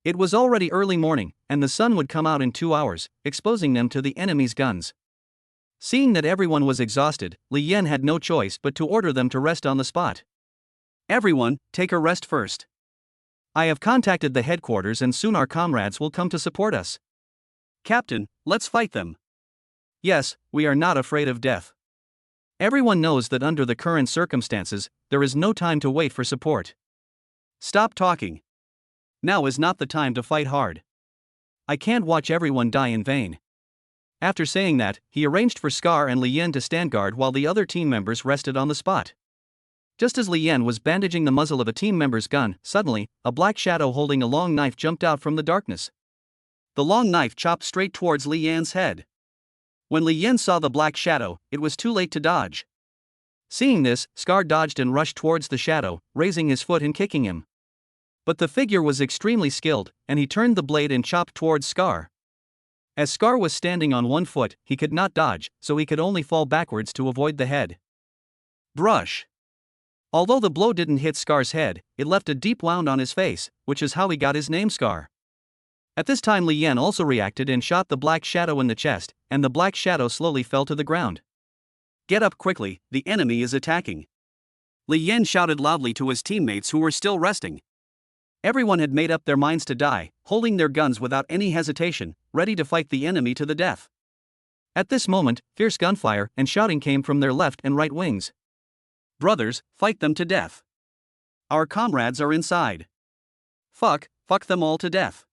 It was already early morning, and the sun would come out in 2 hours, exposing them to the enemy's guns. Seeing that everyone was exhausted, Li Yan had no choice but to order them to rest on the spot. Everyone, take a rest first. I have contacted the headquarters and soon our comrades will come to support us. Captain, let's fight them. Yes, we are not afraid of death. Everyone knows that under the current circumstances, there is no time to wait for support. Stop talking. Now is not the time to fight hard. I can't watch everyone die in vain. After saying that, he arranged for Scar and Li Yan to stand guard while the other team members rested on the spot. Just as Li Yan was bandaging the muzzle of a team member's gun, suddenly, a black shadow holding a long knife jumped out from the darkness. The long knife chopped straight towards Li Yan's head. When Li Yan saw the black shadow, it was too late to dodge. Seeing this, Scar dodged and rushed towards the shadow, raising his foot and kicking him. But the figure was extremely skilled, and he turned the blade and chopped towards Scar. As Scar was standing on one foot, he could not dodge, so he could only fall backwards to avoid the head. Brush. Although the blow didn't hit Scar's head, it left a deep wound on his face, which is how he got his name Scar. At this time Li Yan also reacted and shot the black shadow in the chest, and the black shadow slowly fell to the ground. Get up quickly, the enemy is attacking. Li Yan shouted loudly to his teammates who were still resting. Everyone had made up their minds to die, holding their guns without any hesitation, ready to fight the enemy to the death. At this moment, fierce gunfire and shouting came from their left and right wings. Brothers, fight them to death. Our comrades are inside. Fuck them all to death.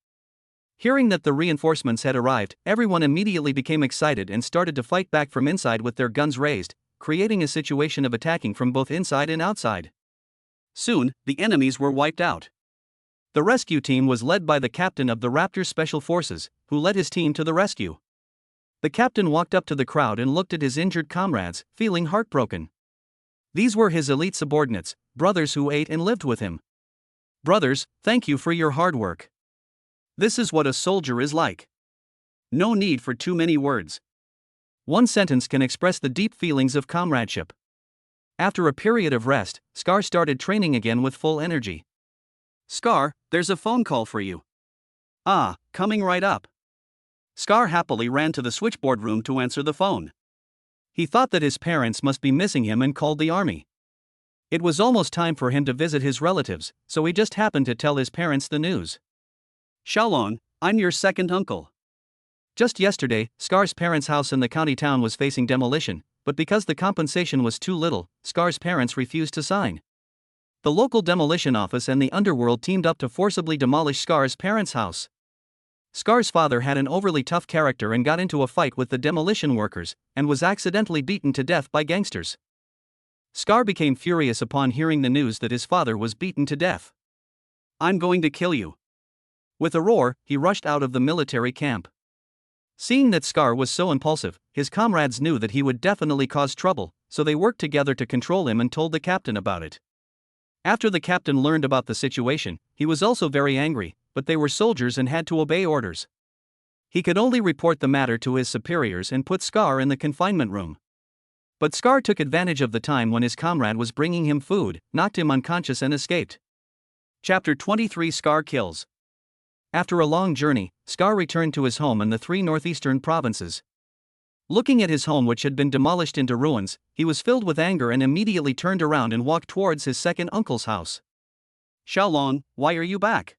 Hearing that the reinforcements had arrived, everyone immediately became excited and started to fight back from inside with their guns raised, creating a situation of attacking from both inside and outside. Soon, the enemies were wiped out. The rescue team was led by the captain of the Raptor Special Forces, who led his team to the rescue. The captain walked up to the crowd and looked at his injured comrades, feeling heartbroken. These were his elite subordinates, brothers who ate and lived with him. Brothers, thank you for your hard work. This is what a soldier is like. No need for too many words. One sentence can express the deep feelings of comradeship. After a period of rest, Scar started training again with full energy. Scar, there's a phone call for you. Ah, coming right up. Scar happily ran to the switchboard room to answer the phone. He thought that his parents must be missing him and called the army. It was almost time for him to visit his relatives, so he just happened to tell his parents the news. Xiaolong, I'm your second uncle. Just yesterday, Scar's parents' house in the county town was facing demolition, but because the compensation was too little, Scar's parents refused to sign. The local demolition office and the underworld teamed up to forcibly demolish Scar's parents' house. Scar's father had an overly tough character and got into a fight with the demolition workers, and was accidentally beaten to death by gangsters. Scar became furious upon hearing the news that his father was beaten to death. I'm going to kill you. With a roar, he rushed out of the military camp. Seeing that Scar was so impulsive, his comrades knew that he would definitely cause trouble, so they worked together to control him and told the captain about it. After the captain learned about the situation, he was also very angry, but they were soldiers and had to obey orders. He could only report the matter to his superiors and put Scar in the confinement room. But Scar took advantage of the time when his comrade was bringing him food, knocked him unconscious and escaped. Chapter 23 Scar Kills. After a long journey, Scar returned to his home in the 3 northeastern provinces. Looking at his home which had been demolished into ruins, he was filled with anger and immediately turned around and walked towards his second uncle's house. Xiaolong, why are you back?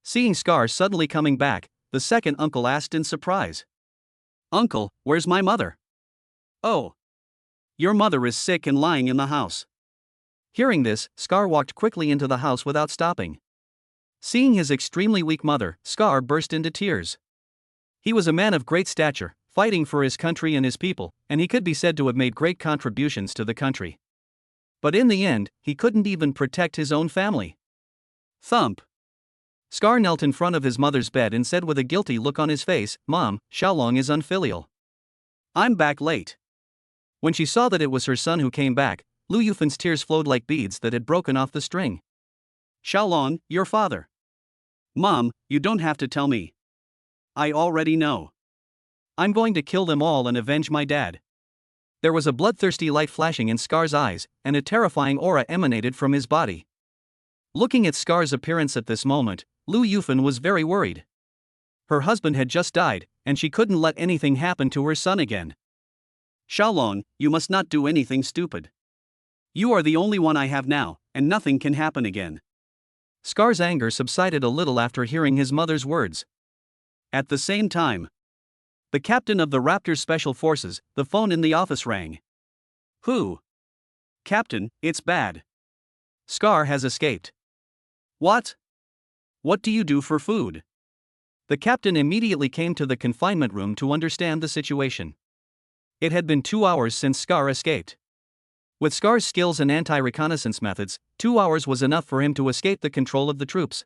Seeing Scar suddenly coming back, the second uncle asked in surprise. Uncle, where's my mother? Oh. Your mother is sick and lying in the house. Hearing this, Scar walked quickly into the house without stopping. Seeing his extremely weak mother, Scar burst into tears. He was a man of great stature, fighting for his country and his people, and he could be said to have made great contributions to the country. But in the end, he couldn't even protect his own family. Thump. Scar knelt in front of his mother's bed and said with a guilty look on his face, Mom, Xiaolong is unfilial. I'm back late. When she saw that it was her son who came back, Lu Yufan's tears flowed like beads that had broken off the string. Xiaolong, your father. Mom, you don't have to tell me. I already know. I'm going to kill them all and avenge my dad. There was a bloodthirsty light flashing in Scar's eyes, and a terrifying aura emanated from his body. Looking at Scar's appearance at this moment, Lu Yufan was very worried. Her husband had just died, and she couldn't let anything happen to her son again. Xiaolong, you must not do anything stupid. You are the only one I have now, and nothing can happen again. Scar's anger subsided a little after hearing his mother's words. At the same time, the captain of the Raptors Special Forces, the phone in the office rang. Who? Captain, it's bad. Scar has escaped. What? What do you do for food? The captain immediately came to the confinement room to understand the situation. It had been 2 hours since Scar escaped. With Scar's skills and anti-reconnaissance methods, 2 hours was enough for him to escape the control of the troops.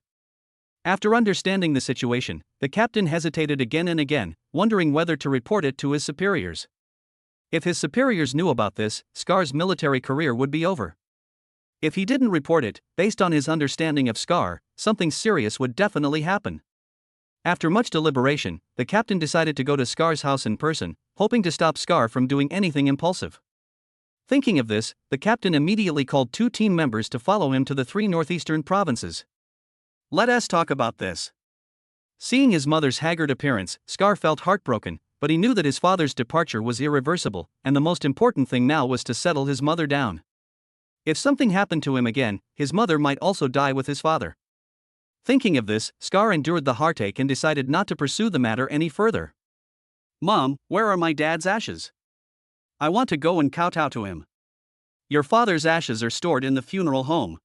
After understanding the situation, the captain hesitated again and again, wondering whether to report it to his superiors. If his superiors knew about this, Scar's military career would be over. If he didn't report it, based on his understanding of Scar, something serious would definitely happen. After much deliberation, the captain decided to go to Scar's house in person, hoping to stop Scar from doing anything impulsive. Thinking of this, the captain immediately called 2 team members to follow him to the 3 northeastern provinces. Let us talk about this. Seeing his mother's haggard appearance, Scar felt heartbroken, but he knew that his father's departure was irreversible, and the most important thing now was to settle his mother down. If something happened to him again, his mother might also die with his father. Thinking of this, Scar endured the heartache and decided not to pursue the matter any further. Mom, where are my dad's ashes? I want to go and kowtow to him. Your father's ashes are stored in the funeral home.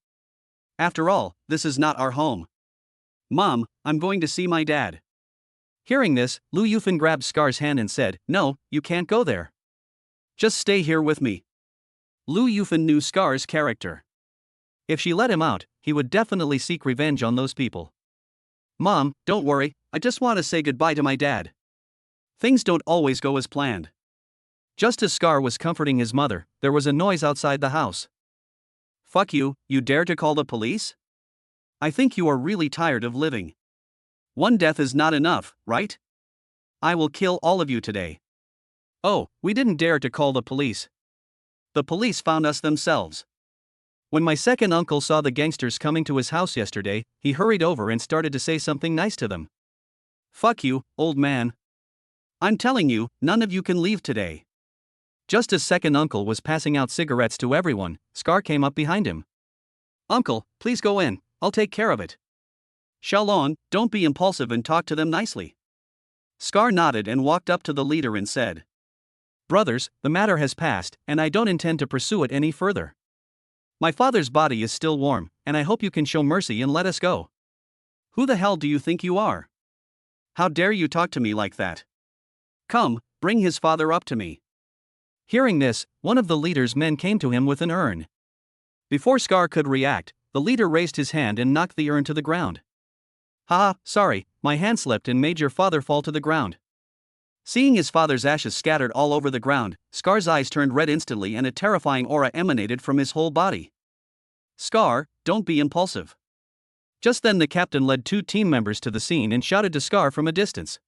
After all, this is not our home. Mom, I'm going to see my dad. Hearing this, Lu Yufan grabbed Scar's hand and said, No, you can't go there. Just stay here with me. Lu Yufan knew Scar's character. If she let him out, he would definitely seek revenge on those people. Mom, don't worry, I just want to say goodbye to my dad. Things don't always go as planned. Just as Scar was comforting his mother, there was a noise outside the house. Fuck you, you dare to call the police? I think you are really tired of living. One death is not enough, right? I will kill all of you today. Oh, we didn't dare to call the police. The police found us themselves. When my second uncle saw the gangsters coming to his house yesterday, he hurried over and started to say something nice to them. Fuck you, old man. I'm telling you, none of you can leave today. Just as second uncle was passing out cigarettes to everyone, Scar came up behind him. Uncle, please go in, I'll take care of it. Xiaolong, don't be impulsive and talk to them nicely. Scar nodded and walked up to the leader and said, Brothers, the matter has passed, and I don't intend to pursue it any further. My father's body is still warm, and I hope you can show mercy and let us go. Who the hell do you think you are? How dare you talk to me like that? Come, bring his father up to me. Hearing this, one of the leader's men came to him with an urn. Before Scar could react, the leader raised his hand and knocked the urn to the ground. Haha, sorry, my hand slipped and made your father fall to the ground. Seeing his father's ashes scattered all over the ground, Scar's eyes turned red instantly and a terrifying aura emanated from his whole body. Scar, don't be impulsive. Just then the captain led 2 team members to the scene and shouted to Scar from a distance.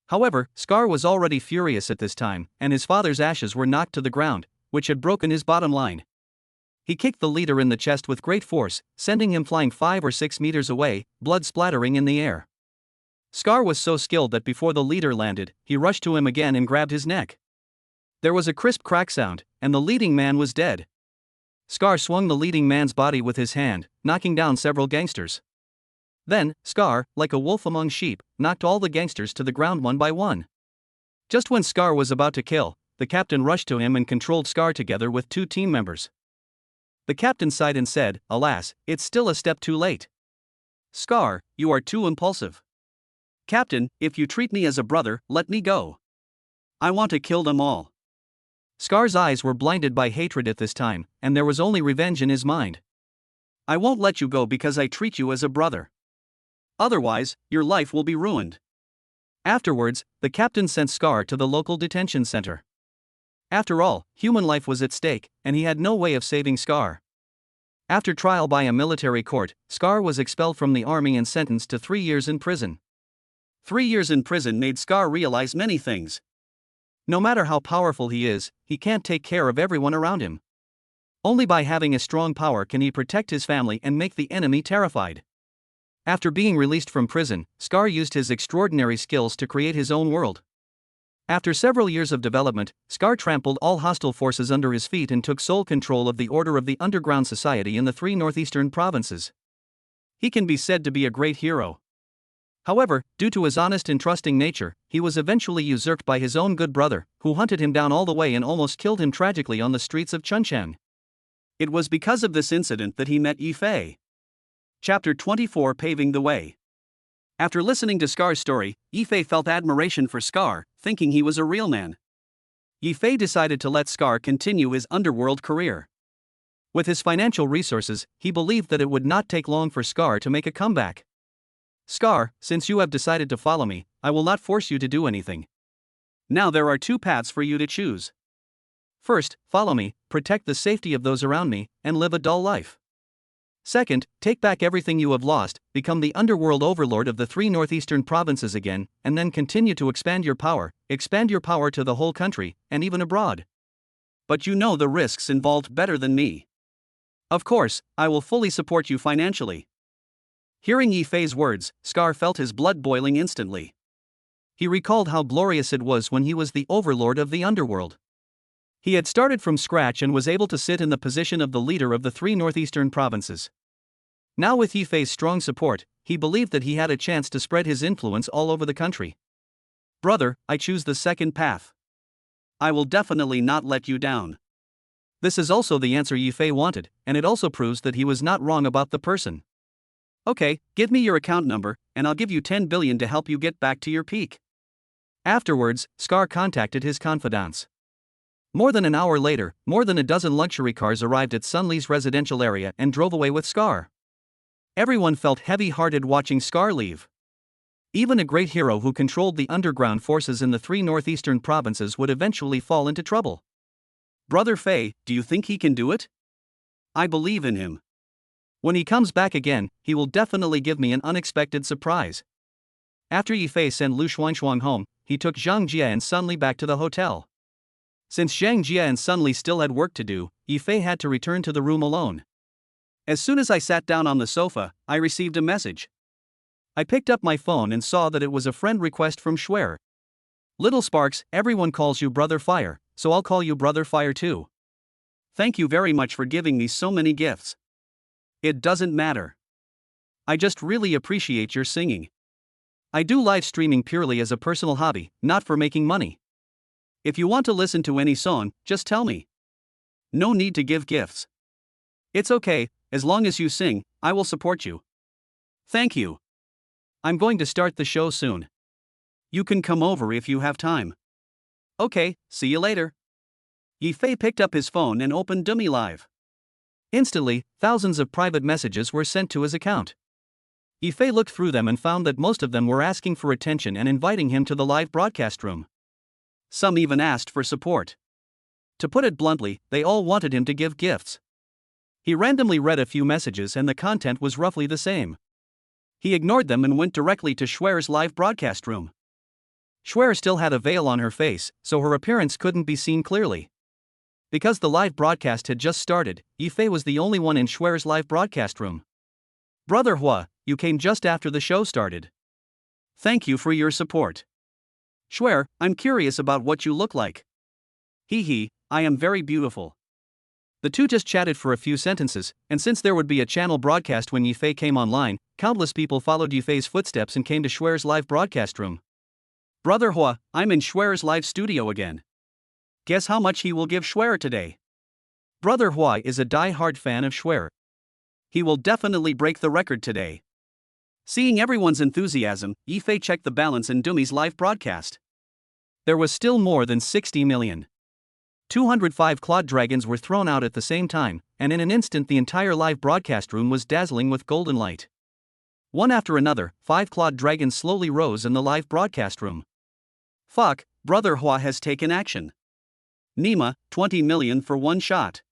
However, Scar was already furious at this time, and his father's ashes were knocked to the ground, which had broken his bottom line. He kicked the leader in the chest with great force, sending him flying 5 or 6 meters away, blood splattering in the air. Scar was so skilled that before the leader landed, he rushed to him again and grabbed his neck. There was a crisp crack sound, and the leading man was dead. Scar swung the leading man's body with his hand, knocking down several gangsters. Then, Scar, like a wolf among sheep, knocked all the gangsters to the ground one by one. Just when Scar was about to kill, the captain rushed to him and controlled Scar together with 2 team members. The captain sighed and said, Alas, it's still a step too late. Scar, you are too impulsive. Captain, if you treat me as a brother, let me go. I want to kill them all. Scar's eyes were blinded by hatred at this time, and there was only revenge in his mind. I won't let you go because I treat you as a brother. Otherwise, your life will be ruined. Afterwards, the captain sent Scar to the local detention center. After all, human life was at stake, and he had no way of saving Scar. After trial by a military court, Scar was expelled from the army and sentenced to 3 years in prison. 3 years in prison made Scar realize many things. No matter how powerful he is, he can't take care of everyone around him. Only by having a strong power can he protect his family and make the enemy terrified. After being released from prison, Scar used his extraordinary skills to create his own world. After several years of development, Scar trampled all hostile forces under his feet and took sole control of the Order of the Underground Society in the 3 northeastern provinces. He can be said to be a great hero. However, due to his honest and trusting nature, he was eventually usurped by his own good brother, who hunted him down all the way and almost killed him tragically on the streets of Chuncheon. It was because of this incident that he met Yi Fei. Chapter 24, Paving the Way. After listening to Scar's story, Yi Fei felt admiration for Scar, thinking he was a real man. Yi Fei decided to let Scar continue his underworld career. With his financial resources, he believed that it would not take long for Scar to make a comeback. Scar, since you have decided to follow me, I will not force you to do anything. Now there are 2 paths for you to choose. First, follow me, protect the safety of those around me, and live a dull life. Second, take back everything you have lost, become the underworld overlord of the 3 northeastern provinces again, and then continue to expand your power to the whole country, and even abroad. But you know the risks involved better than me. Of course, I will fully support you financially. Hearing Yi Fei's words, Scar felt his blood boiling instantly. He recalled how glorious it was when he was the overlord of the underworld. He had started from scratch and was able to sit in the position of the leader of the 3 northeastern provinces. Now with Yi Fei's strong support, he believed that he had a chance to spread his influence all over the country. Brother, I choose the second path. I will definitely not let you down. This is also the answer Yi Fei wanted, and it also proves that he was not wrong about the person. Okay, give me your account number, and I'll give you 10 billion to help you get back to your peak. Afterwards, Scar contacted his confidants. More than an hour later, more than a dozen luxury cars arrived at Sunli's residential area and drove away with Scar. Everyone felt heavy-hearted watching Scar leave. Even a great hero who controlled the underground forces in the 3 northeastern provinces would eventually fall into trouble. Brother Fei, do you think he can do it? I believe in him. When he comes back again, he will definitely give me an unexpected surprise. After Yi Fei sent Lu Xuanxuang home, he took Zhang Jia and Sun Li back to the hotel. Since Zhang Jia and Sun Li still had work to do, Yi Fei had to return to the room alone. As soon as I sat down on the sofa, I received a message. I picked up my phone and saw that it was a friend request from Schwer. Little Sparks, everyone calls you Brother Fire, so I'll call you Brother Fire too. Thank you very much for giving me so many gifts. It doesn't matter. I just really appreciate your singing. I do live streaming purely as a personal hobby, not for making money. If you want to listen to any song, just tell me. No need to give gifts. It's okay, as long as you sing, I will support you. Thank you. I'm going to start the show soon. You can come over if you have time. Okay, see you later. Yi Fei picked up his phone and opened Dummy Live. Instantly, thousands of private messages were sent to his account. Yi Fei looked through them and found that most of them were asking for attention and inviting him to the live broadcast room. Some even asked for support. To put it bluntly, they all wanted him to give gifts. He randomly read a few messages and the content was roughly the same. He ignored them and went directly to Schwer's live broadcast room. Schwer still had a veil on her face, so her appearance couldn't be seen clearly. Because the live broadcast had just started, Yi Fei was the only one in Schwer's live broadcast room. Brother Hua, you came just after the show started. Thank you for your support. Schwer, I'm curious about what you look like. Hee, I am very beautiful. The two just chatted for a few sentences, and since there would be a channel broadcast when Yi Fei came online, countless people followed Yi Fei's footsteps and came to Schwer's live broadcast room. Brother Hua, I'm in Schwer's live studio again. Guess how much he will give Schwer today? Brother Hua is a die-hard fan of Schwer. He will definitely break the record today. Seeing everyone's enthusiasm, Yi Fei checked the balance in Dummy's live broadcast. There was still more than 60 million. 205 Claude Dragons were thrown out at the same time, and in an instant the entire live broadcast room was dazzling with golden light. One after another, 5 Claude Dragons slowly rose in the live broadcast room. Fuck, Brother Hua has taken action. Nima, 20 million for one shot.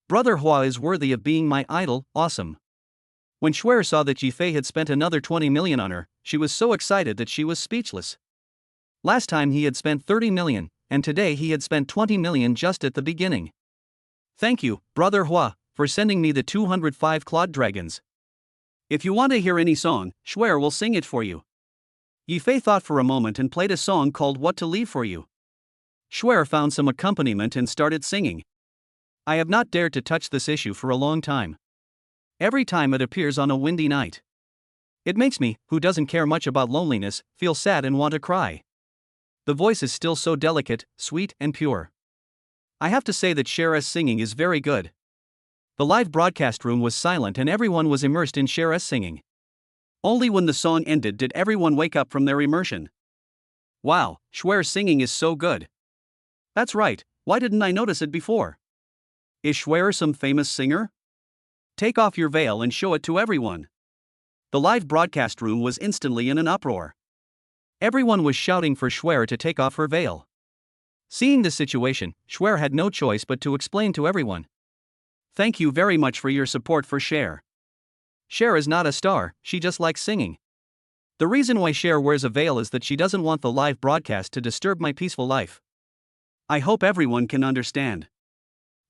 Brother Hua is worthy of being my idol, awesome. When Schwer saw that Yi Fei had spent another 20 million on her, she was so excited that she was speechless. Last time he had spent 30 million, and today he had spent 20 million just at the beginning. Thank you, Brother Hua, for sending me the 205 Claude Dragons. If you want to hear any song, Schwer will sing it for you. Yifei thought for a moment and played a song called What to Leave For You. Schwer found some accompaniment and started singing. I have not dared to touch this issue for a long time. Every time it appears on a windy night. It makes me, who doesn't care much about loneliness, feel sad and want to cry. The voice is still so delicate, sweet, and pure. I have to say that Cher's singing is very good. The live broadcast room was silent and everyone was immersed in Cher's singing. Only when the song ended did everyone wake up from their immersion. Wow, Schwer's singing is so good. That's right, why didn't I notice it before? Is Schwer some famous singer? Take off your veil and show it to everyone. The live broadcast room was instantly in an uproar. Everyone was shouting for Schwer to take off her veil. Seeing the situation, Schwer had no choice but to explain to everyone. Thank you very much for your support for Cher. Cher is not a star, she just likes singing. The reason why Cher wears a veil is that she doesn't want the live broadcast to disturb my peaceful life. I hope everyone can understand.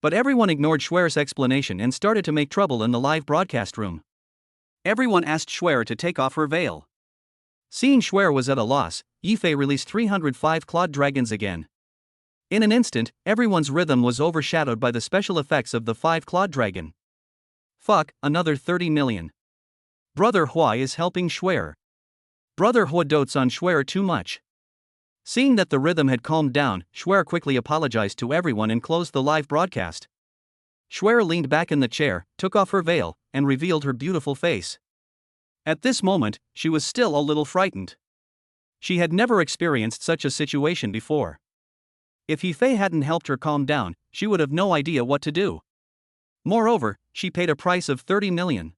But everyone ignored Schwer's explanation and started to make trouble in the live broadcast room. Everyone asked Schwer to take off her veil. Seeing Schwer was at a loss, Yifei released 305 clawed dragons again. In an instant, everyone's rhythm was overshadowed by the special effects of the 5 clawed dragon. Fuck, another 30 million. Brother Hua is helping Schwer. Brother Hua dotes on Schwer too much. Seeing that the rhythm had calmed down, Schwer quickly apologized to everyone and closed the live broadcast. Schwer leaned back in the chair, took off her veil, and revealed her beautiful face. At this moment, she was still a little frightened. She had never experienced such a situation before. If Yifei hadn't helped her calm down, she would have no idea what to do. Moreover, she paid a price of 30 million.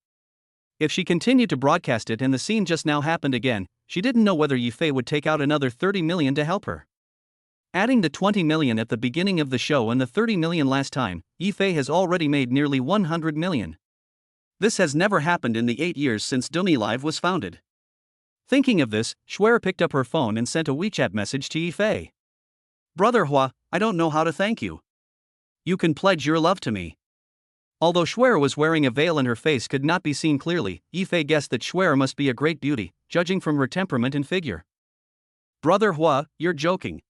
If she continued to broadcast it and the scene just now happened again, she didn't know whether Yifei would take out another 30 million to help her. Adding the 20 million at the beginning of the show and the 30 million last time, Yifei has already made nearly 100 million. This has never happened in the 8 years since Dumi Live was founded. Thinking of this, Schwer picked up her phone and sent a WeChat message to Yifei. Brother Hua, I don't know how to thank you. You can pledge your love to me. Although Schwer was wearing a veil and her face could not be seen clearly, Yifei guessed that Schwer must be a great beauty, judging from her temperament and figure. Brother Hua, you're joking.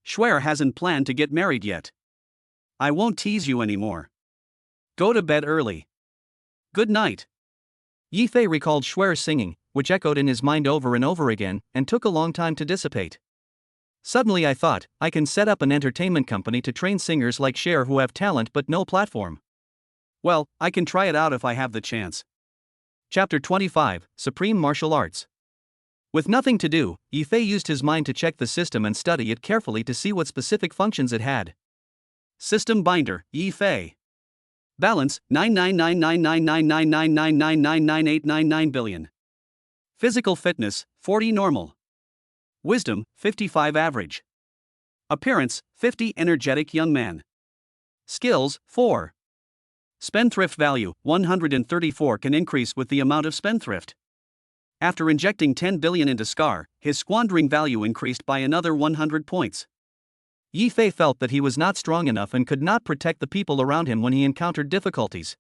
Schwer hasn't planned to get married yet. I won't tease you anymore. Go to bed early. Good night. Yifei recalled Schwer's singing, which echoed in his mind over and over again, and took a long time to dissipate. Suddenly I thought, I can set up an entertainment company to train singers like Cher who have talent but no platform. Well, I can try it out if I have the chance. Chapter 25, Supreme Martial Arts. With nothing to do, Yifei used his mind to check the system and study it carefully to see what specific functions it had. System Binder, Yifei. Balance, 9999999999999 billion. Physical Fitness, 40 Normal. Wisdom, 55 Average. Appearance, 50 Energetic Young Man. Skills, 4. Spendthrift value, 134 can increase with the amount of spendthrift. After injecting 10 billion into Scar, his squandering value increased by another 100 points. Yifei felt that he was not strong enough and could not protect the people around him when he encountered difficulties.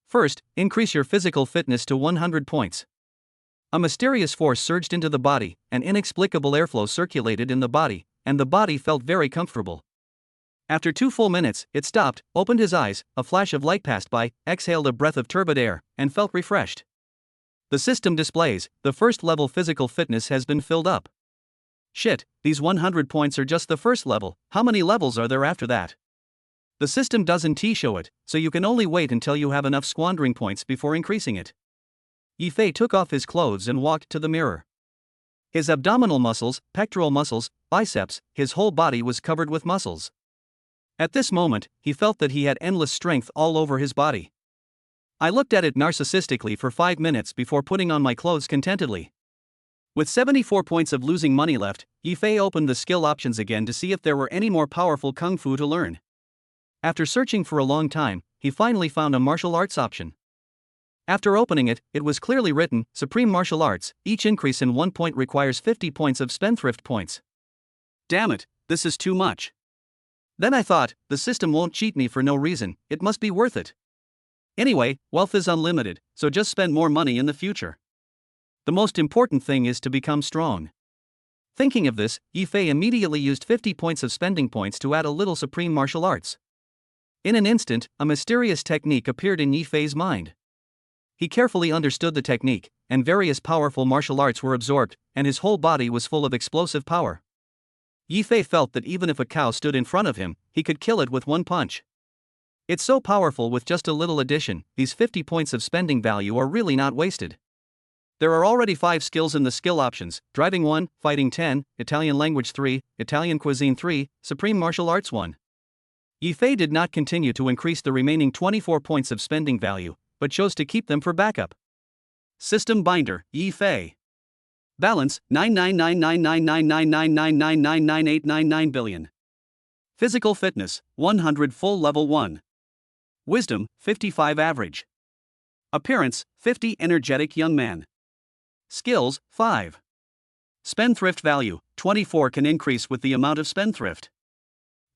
First, increase your physical fitness to 100 points. A mysterious force surged into the body, an inexplicable airflow circulated in the body, and the body felt very comfortable. After 2 full minutes, it stopped, opened his eyes, a flash of light passed by, exhaled a breath of turbid air, and felt refreshed. The system displays, the first level physical fitness has been filled up. Shit, these 100 points are just the first level, how many levels are there after that? The system doesn't show it, so you can only wait until you have enough squandering points before increasing it. Yifei took off his clothes and walked to the mirror. His abdominal muscles, pectoral muscles, biceps, his whole body was covered with muscles. At this moment, he felt that he had endless strength all over his body. I looked at it narcissistically for 5 minutes before putting on my clothes contentedly. With 74 points of losing money left, Yifei opened the skill options again to see if there were any more powerful kung fu to learn. After searching for a long time, he finally found a martial arts option. After opening it, it was clearly written, Supreme Martial Arts, each increase in 1 point requires 50 points of spendthrift points. Damn it, this is too much. Then I thought, the system won't cheat me for no reason, it must be worth it. Anyway, wealth is unlimited, so just spend more money in the future. The most important thing is to become strong. Thinking of this, Yifei immediately used 50 points of spending points to add a little supreme martial arts. In an instant, a mysterious technique appeared in Yifei's mind. He carefully understood the technique, and various powerful martial arts were absorbed, and his whole body was full of explosive power. Yifei felt that even if a cow stood in front of him, he could kill it with one punch. It's so powerful with just a little addition, these 50 points of spending value are really not wasted. There are already 5 skills in the skill options: driving 1, fighting 10, Italian language 3, Italian cuisine 3, supreme martial arts 1. Yifei did not continue to increase the remaining 24 points of spending value, but chose to keep them for backup. System Binder, Yifei. Balance, 9999999999999 billion. Physical fitness, 100 full level 1. Wisdom, 55 average. Appearance, 50 energetic young man. Skills, 5. Spendthrift value, 24 can increase with the amount of spendthrift.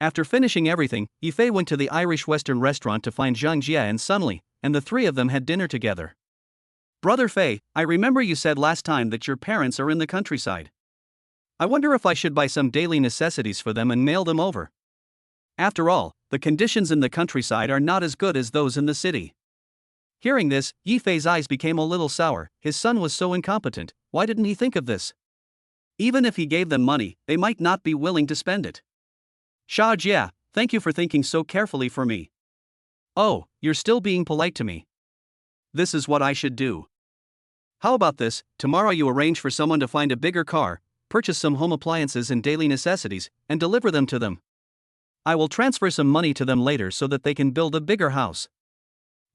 After finishing everything, Yifei went to the Irish Western restaurant to find Zhang Jie and Sun Li, and the three of them had dinner together. Brother Fei, I remember you said last time that your parents are in the countryside. I wonder if I should buy some daily necessities for them and mail them over. After all, the conditions in the countryside are not as good as those in the city. Hearing this, Yifei's eyes became a little sour. His son was so incompetent, why didn't he think of this? Even if he gave them money, they might not be willing to spend it. Sha Jia, thank you for thinking so carefully for me. Oh, you're still being polite to me. This is what I should do. How about this? Tomorrow you arrange for someone to find a bigger car, purchase some home appliances and daily necessities, and deliver them to them. I will transfer some money to them later so that they can build a bigger house.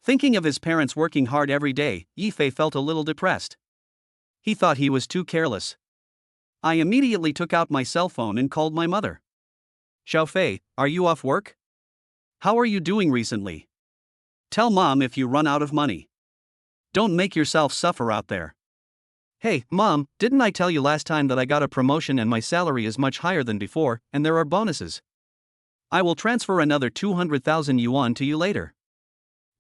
Thinking of his parents working hard every day, Yifei felt a little depressed. He thought he was too careless. I immediately took out my cell phone and called my mother. Xiaofei, are you off work? How are you doing recently? Tell mom if you run out of money. Don't make yourself suffer out there. Hey, mom, didn't I tell you last time that I got a promotion and my salary is much higher than before, and there are bonuses? I will transfer another 200,000 yuan to you later.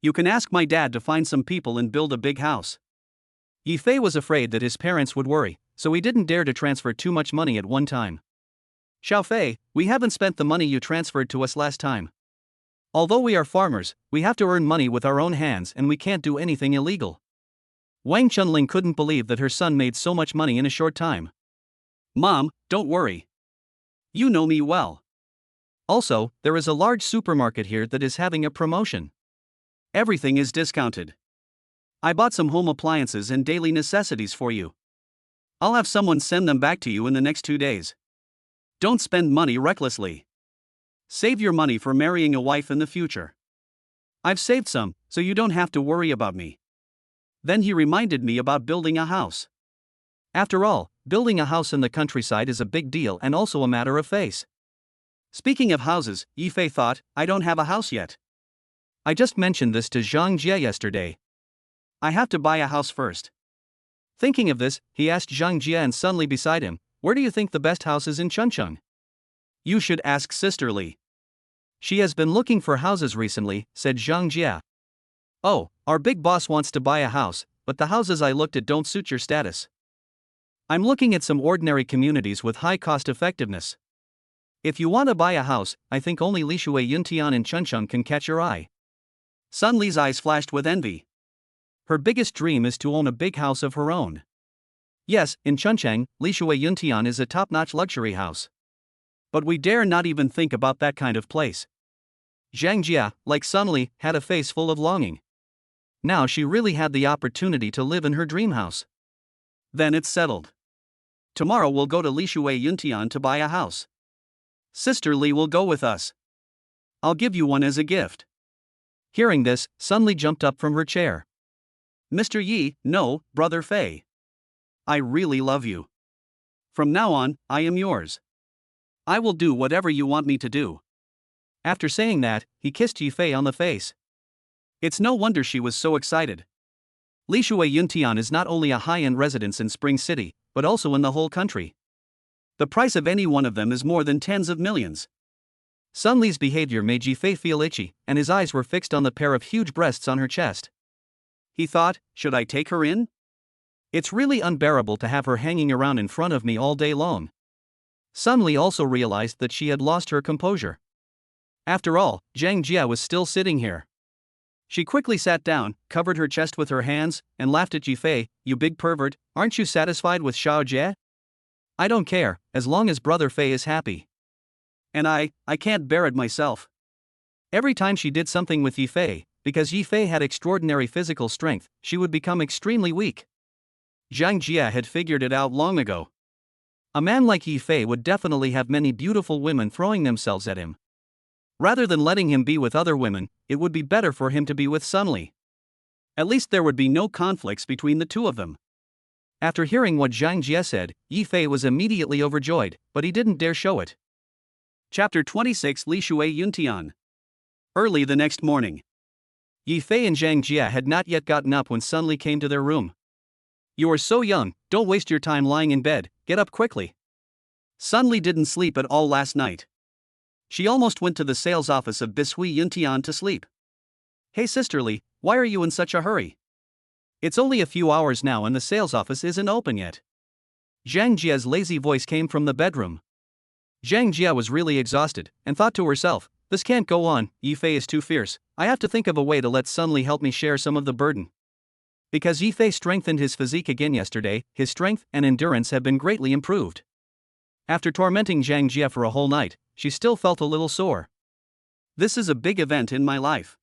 You can ask my dad to find some people and build a big house. Yifei was afraid that his parents would worry, so he didn't dare to transfer too much money at one time. Xiaofei, we haven't spent the money you transferred to us last time. Although we are farmers, we have to earn money with our own hands and we can't do anything illegal. Wang Chunling couldn't believe that her son made so much money in a short time. Mom, don't worry. You know me well. Also, there is a large supermarket here that is having a promotion. Everything is discounted. I bought some home appliances and daily necessities for you. I'll have someone send them back to you in the next 2 days. Don't spend money recklessly. Save your money for marrying a wife in the future. I've saved some, so you don't have to worry about me. Then he reminded me about building a house. After all, building a house in the countryside is a big deal and also a matter of face. Speaking of houses, Yifei thought, I don't have a house yet. I just mentioned this to Zhang Jie yesterday. I have to buy a house first. Thinking of this, he asked Zhang Jie and Sun Li beside him, where do you think the best house is in Chuncheng? You should ask Sister Li. She has been looking for houses recently, said Zhang Jie. Oh, our big boss wants to buy a house, but the houses I looked at don't suit your status. I'm looking at some ordinary communities with high cost effectiveness. If you want to buy a house, I think only Lishui Yuntian in Chuncheng can catch your eye. Sun Li's eyes flashed with envy. Her biggest dream is to own a big house of her own. Yes, in Chuncheng, Lishui Yuntian is a top-notch luxury house. But we dare not even think about that kind of place. Zhang Jia, like Sun Li, had a face full of longing. Now she really had the opportunity to live in her dream house. Then it's settled. Tomorrow we'll go to Lishui Yuntian to buy a house. Sister Li will go with us. I'll give you one as a gift. Hearing this, Sun Li jumped up from her chair. Mr. Yi, no, Brother Fei. I really love you. From now on, I am yours. I will do whatever you want me to do. After saying that, he kissed Yifei on the face. It's no wonder she was so excited. Lishui Yuntian is not only a high-end residence in Spring City, but also in the whole country. The price of any one of them is more than tens of millions. Sun Li's behavior made Yifei feel itchy, and his eyes were fixed on the pair of huge breasts on her chest. He thought, should I take her in? It's really unbearable to have her hanging around in front of me all day long. Sun Li also realized that she had lost her composure. After all, Zhang Jia was still sitting here. She quickly sat down, covered her chest with her hands, and laughed at Yi Fei. "You big pervert, aren't you satisfied with Xiao Jie? I don't care, as long as Brother Fei is happy. And I can't bear it myself." Every time she did something with Yi Fei, because Yi Fei had extraordinary physical strength, she would become extremely weak. Zhang Jia had figured it out long ago. A man like Yi Fei would definitely have many beautiful women throwing themselves at him. Rather than letting him be with other women, it would be better for him to be with Sun Li. At least there would be no conflicts between the two of them. After hearing what Zhang Jia said, Yi Fei was immediately overjoyed, but he didn't dare show it. Chapter 26 Li Shui Yuntian. Early the next morning. Yi Fei and Zhang Jia had not yet gotten up when Sun Li came to their room. "You are so young, don't waste your time lying in bed, get up quickly." Sun Li didn't sleep at all last night. She almost went to the sales office of Bishui Yuntian to sleep. "Hey Sister Li, why are you in such a hurry? It's only a few hours now and the sales office isn't open yet." Zhang Jia's lazy voice came from the bedroom. Zhang Jia was really exhausted, and thought to herself, "This can't go on, Yi Fei is too fierce, I have to think of a way to let Sun Li help me share some of the burden." Because Yi Fei strengthened his physique again yesterday, his strength and endurance have been greatly improved. After tormenting Zhang Jia for a whole night, she still felt a little sore. "This is a big event in my life.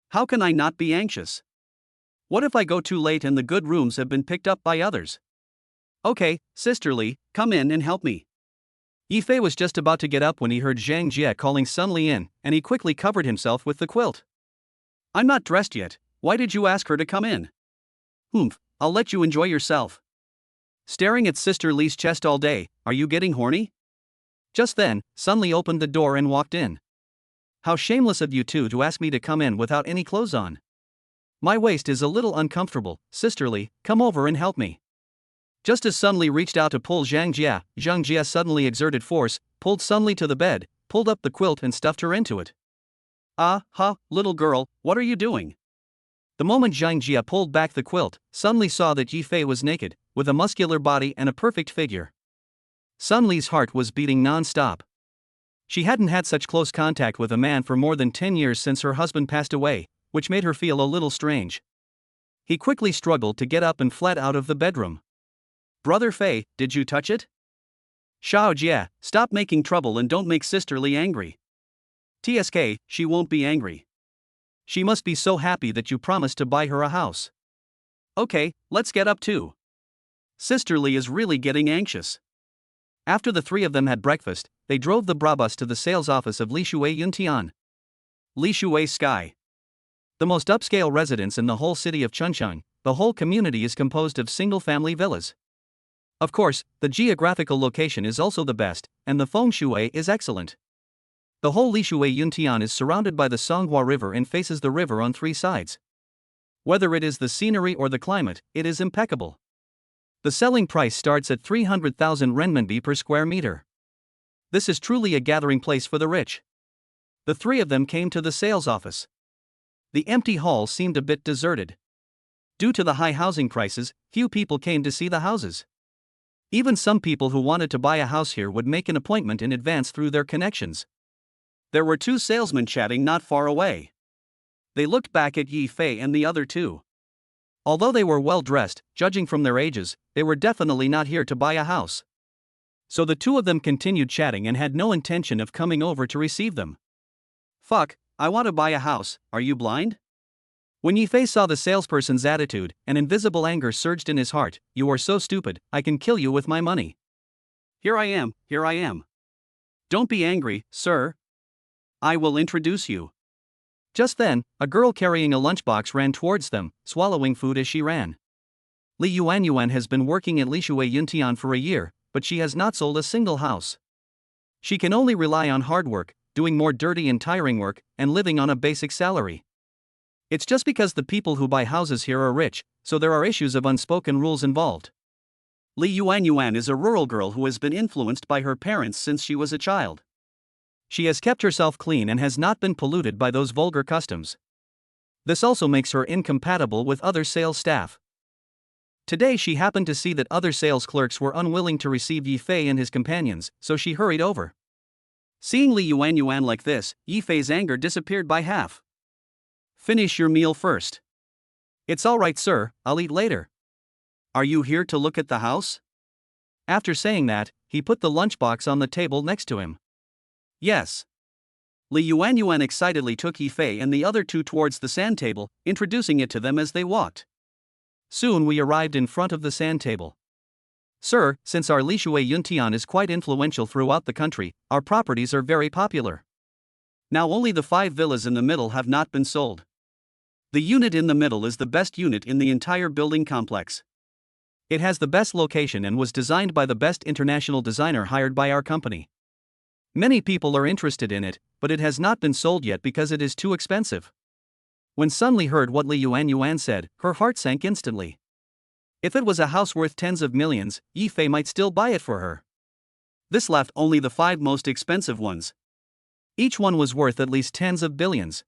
How can I not be anxious? What if I go too late and the good rooms have been picked up by others? Okay, Sister Li, come in and help me." Yi Fei was just about to get up when he heard Zhang Jia calling Sun Li in, and he quickly covered himself with the quilt. "I'm not dressed yet, why did you ask her to come in?" "Humph, I'll let you enjoy yourself. Staring at Sister Li's chest all day, are you getting horny?" Just then, Sun Li opened the door and walked in. "How shameless of you two to ask me to come in without any clothes on. My waist is a little uncomfortable, Sister Li, come over and help me." Just as Sun Li reached out to pull Zhang Jia suddenly exerted force, pulled Sun Li to the bed, pulled up the quilt and stuffed her into it. Little girl, what are you doing?" The moment Zhang Jia pulled back the quilt, Sun Li saw that Yi Fei was naked, with a muscular body and a perfect figure. Sun Li's heart was beating non-stop. She hadn't had such close contact with a man for more than 10 years since her husband passed away, which made her feel a little strange. He quickly struggled to get up and fled out of the bedroom. "Brother Fei, did you touch it?" "Xiao Jia, stop making trouble and don't make Sister Li angry." "TSK, she won't be angry. She must be so happy that you promised to buy her a house." "Okay, let's get up too. Sister Li is really getting anxious." After the three of them had breakfast, they drove the Brabus to the sales office of Li Shui Yuntian. Li Shui Sky. The most upscale residence in the whole city of Chuncheon, the whole community is composed of single-family villas. Of course, the geographical location is also the best, and the feng shui is excellent. The whole Li Shui Yuntian is surrounded by the Songhua River and faces the river on three sides. Whether it is the scenery or the climate, it is impeccable. The selling price starts at 300,000 renminbi per square meter. This is truly a gathering place for the rich. The three of them came to the sales office. The empty hall seemed a bit deserted. Due to the high housing prices, few people came to see the houses. Even some people who wanted to buy a house here would make an appointment in advance through their connections. There were two salesmen chatting not far away. They looked back at Yi Fei and the other two. Although they were well dressed, judging from their ages, they were definitely not here to buy a house. So the two of them continued chatting and had no intention of coming over to receive them. "Fuck, I want to buy a house, are you blind?" When Yi Fei saw the salesperson's attitude, an invisible anger surged in his heart. "You are so stupid, I can kill you with my money." Here I am. "Don't be angry, sir. I will introduce you." Just then, a girl carrying a lunchbox ran towards them, swallowing food as she ran. Li Yuanyuan has been working at Li Shui Yuntian for a year, but she has not sold a single house. She can only rely on hard work, doing more dirty and tiring work, and living on a basic salary. It's just because the people who buy houses here are rich, so there are issues of unspoken rules involved. Li Yuanyuan is a rural girl who has been influenced by her parents since she was a child. She has kept herself clean and has not been polluted by those vulgar customs. This also makes her incompatible with other sales staff. Today she happened to see that other sales clerks were unwilling to receive Yi Fei and his companions, so she hurried over. Seeing Li Yuan like this, Yi Fei's anger disappeared by half. Finish your meal first. It's all right, sir, I'll eat later. Are you here to look at the house? After saying that, he put the lunchbox on the table next to him. Yes. Li Yuan excitedly took Yi Fei and the other two towards the sand table, introducing it to them as they walked. Soon we arrived in front of the sand table. Sir, since our Lishui Yuntian is quite influential throughout the country, our properties are very popular. Now only the 5 villas in the middle have not been sold. The unit in the middle is the best unit in the entire building complex. It has the best location and was designed by the best international designer hired by our company. Many people are interested in it, but it has not been sold yet because it is too expensive. When Sun Li heard what Li Yuan said, her heart sank instantly. If it was a house worth tens of millions, Yi Fei might still buy it for her. This left only the 5 most expensive ones. Each one was worth at least tens of billions.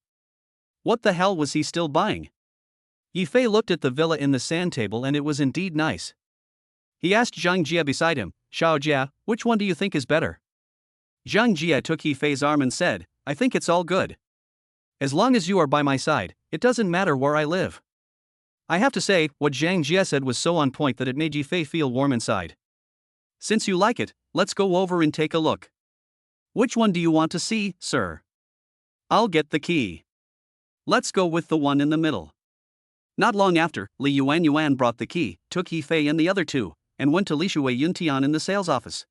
What the hell was he still buying? Yi Fei looked at the villa in the sand table and it was indeed nice. He asked Zhang Jie beside him, Xiao Jia, which one do you think is better? Zhang Jie took Yi Fei's arm and said, I think it's all good. As long as you are by my side, it doesn't matter where I live. I have to say, what Zhang Jie said was so on point that it made Yi Fei feel warm inside. Since you like it, let's go over and take a look. Which one do you want to see, sir? I'll get the key. Let's go with the one in the middle. Not long after, Li Yuan brought the key, took Yi Fei and the other two, and went to Lishui Yuntian in the sales office.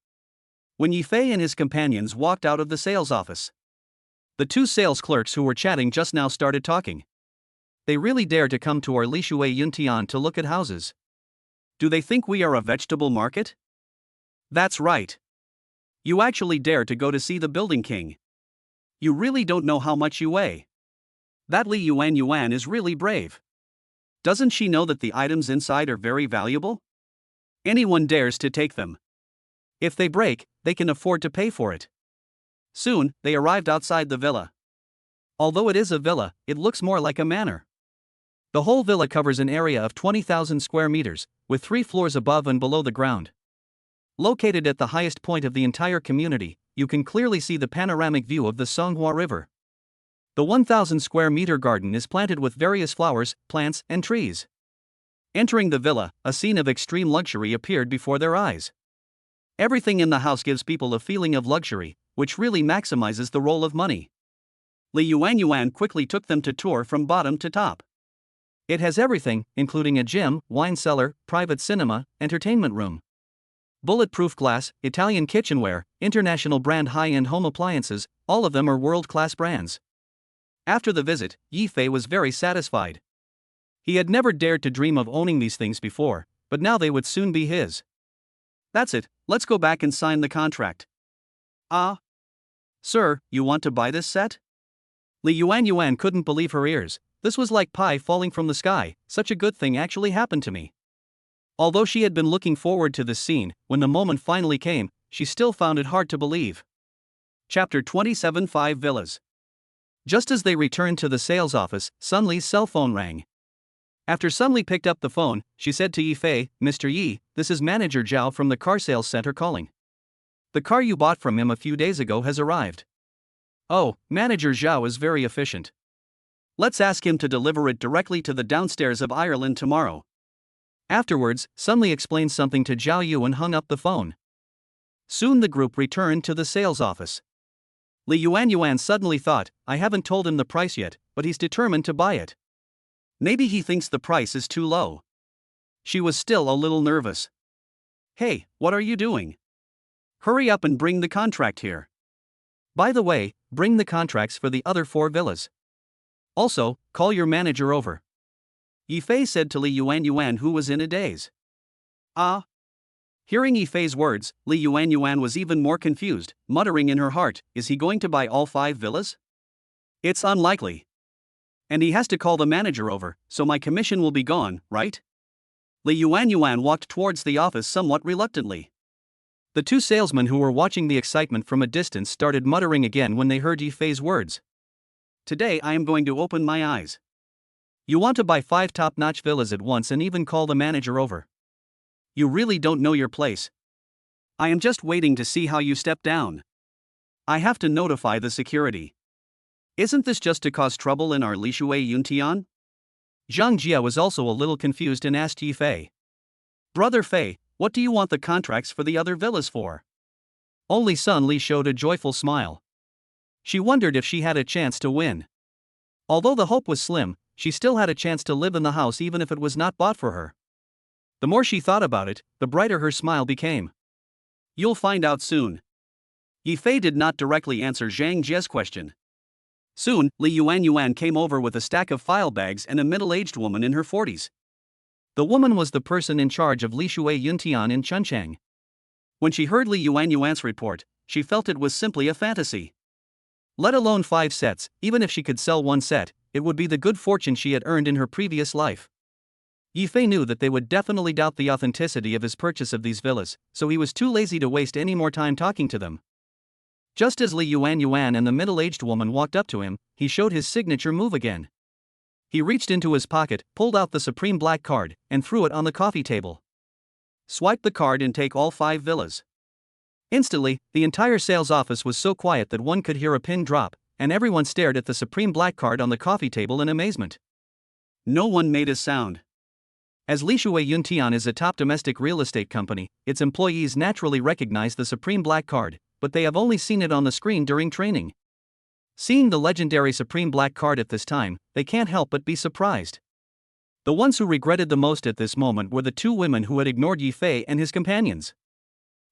When Yi Fei and his companions walked out of the sales office, the 2 sales clerks who were chatting just now started talking. They really dare to come to our Lishui Yuntian to look at houses. Do they think we are a vegetable market? That's right. You actually dare to go to see the building king. You really don't know how much you weigh. That Li Yuan is really brave. Doesn't she know that the items inside are very valuable? Anyone dares to take them. If they break, they can afford to pay for it. Soon, they arrived outside the villa. Although it is a villa, it looks more like a manor. The whole villa covers an area of 20,000 square meters, with 3 floors above and below the ground. Located at the highest point of the entire community, you can clearly see the panoramic view of the Songhua River. The 1,000 square meter garden is planted with various flowers, plants, and trees. Entering the villa, a scene of extreme luxury appeared before their eyes. Everything in the house gives people a feeling of luxury, which really maximizes the role of money. Li Yuan quickly took them to tour from bottom to top. It has everything, including a gym, wine cellar, private cinema, entertainment room. Bulletproof glass, Italian kitchenware, international brand high-end home appliances, all of them are world-class brands. After the visit, Yi Fei was very satisfied. He had never dared to dream of owning these things before, but now they would soon be his. That's it, let's go back and sign the contract. Ah? Sir, you want to buy this set? Li Yuan couldn't believe her ears. This was like pie falling from the sky, such a good thing actually happened to me. Although she had been looking forward to this scene, when the moment finally came, she still found it hard to believe. Chapter 27 5 Villas. Just as they returned to the sales office, Sun Li's cell phone rang. After Sun Li picked up the phone, she said to Yi Fei, Mr. Yi, this is Manager Zhao from the car sales center calling. The car you bought from him a few days ago has arrived. Oh, Manager Zhao is very efficient. Let's ask him to deliver it directly to the downstairs of Ireland tomorrow. Afterwards, Sun Li explained something to Zhao Yu and hung up the phone. Soon the group returned to the sales office. Li Yuan suddenly thought, I haven't told him the price yet, but he's determined to buy it. Maybe he thinks the price is too low. She was still a little nervous. Hey, what are you doing? Hurry up and bring the contract here. By the way, bring the contracts for the other 4 villas. Also, call your manager over. Yi Fei said to Li Yuan, who was in a daze. Ah? Hearing Yi Fei's words, Li Yuan was even more confused, muttering in her heart, is he going to buy all 5 villas? It's unlikely. And he has to call the manager over, so my commission will be gone, right? Li Yuan walked towards the office somewhat reluctantly. The 2 salesmen who were watching the excitement from a distance started muttering again when they heard Yi Fei's words. Today I am going to open my eyes. You want to buy 5 top-notch villas at once and even call the manager over. You really don't know your place. I am just waiting to see how you step down. I have to notify the security. Isn't this just to cause trouble in our Lishui Yuntian? Zhang Jia was also a little confused and asked Yi Fei. Brother Fei, what do you want the contracts for the other villas for? Only Sun Li showed a joyful smile. She wondered if she had a chance to win. Although the hope was slim, she still had a chance to live in the house even if it was not bought for her. The more she thought about it, the brighter her smile became. You'll find out soon. Yi Fei did not directly answer Zhang Jia's question. Soon, Li Yuan came over with a stack of file bags and a middle-aged woman in her 40s. The woman was the person in charge of Lishui Yuntian in Chunchang. When she heard Li Yuan's report, she felt it was simply a fantasy. Let alone 5 sets, even if she could sell 1 set, it would be the good fortune she had earned in her previous life. Yi Fei knew that they would definitely doubt the authenticity of his purchase of these villas, so he was too lazy to waste any more time talking to them. Just as Li Yuan and the middle-aged woman walked up to him, he showed his signature move again. He reached into his pocket, pulled out the Supreme Black card, and threw it on the coffee table. Swipe the card and take all 5 villas. Instantly, the entire sales office was so quiet that one could hear a pin drop, and everyone stared at the Supreme Black card on the coffee table in amazement. No one made a sound. As Lishui Yuntian is a top domestic real estate company, its employees naturally recognize the Supreme Black card, but they have only seen it on the screen during training. Seeing the legendary Supreme Black card at this time, they can't help but be surprised. The ones who regretted the most at this moment were the 2 women who had ignored Yi Fei and his companions.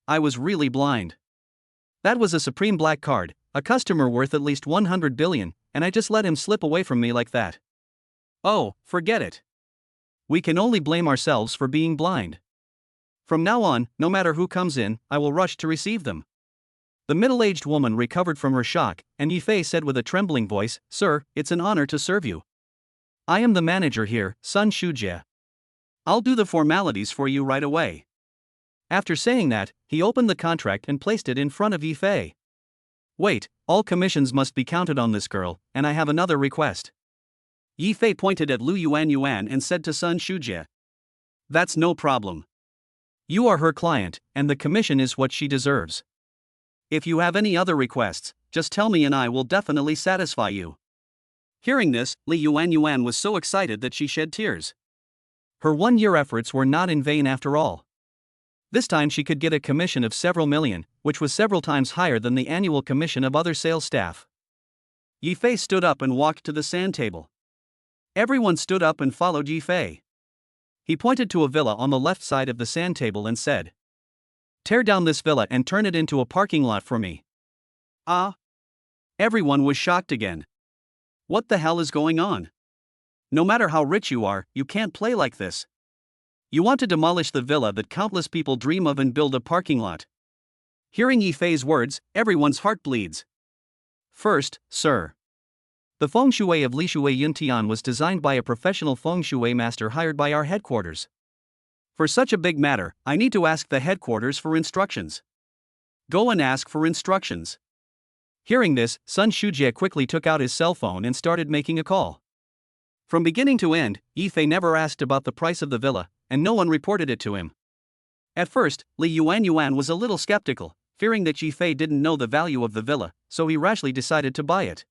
I was really blind. That was a Supreme Black card, a customer worth at least 100 billion, and I just let him slip away from me like that. Oh, forget it. We can only blame ourselves for being blind. From now on, no matter who comes in, I will rush to receive them. The middle-aged woman recovered from her shock, and Yi Fei said with a trembling voice, Sir, it's an honor to serve you. I am the manager here, Sun Shujie. I'll do the formalities for you right away. After saying that, he opened the contract and placed it in front of Yi Fei. Wait, all commissions must be counted on this girl, and I have another request. Yi Fei pointed at Lu Yuan and said to Sun Shujie. That's no problem. You are her client, and the commission is what she deserves. If you have any other requests, just tell me and I will definitely satisfy you. Hearing this, Li Yuan was so excited that she shed tears. Her 1-year efforts were not in vain after all. This time she could get a commission of several million, which was several times higher than the annual commission of other sales staff. Yi Fei stood up and walked to the sand table. Everyone stood up and followed Yi Fei. He pointed to a villa on the left side of the sand table and said, Tear down this villa and turn it into a parking lot for me. Ah! Everyone was shocked again. What the hell is going on? No matter how rich you are, you can't play like this. You want to demolish the villa that countless people dream of and build a parking lot. Hearing Yi Fei's words, everyone's heart bleeds. First, sir. The feng shui of Lishui Yuntian was designed by a professional feng shui master hired by our headquarters. For such a big matter, I need to ask the headquarters for instructions. Go and ask for instructions. Hearing this, Sun Shujie quickly took out his cell phone and started making a call. From beginning to end, Yi Fei never asked about the price of the villa, and no one reported it to him. At first, Li Yuan was a little skeptical, fearing that Yi Fei didn't know the value of the villa, so he rashly decided to buy it.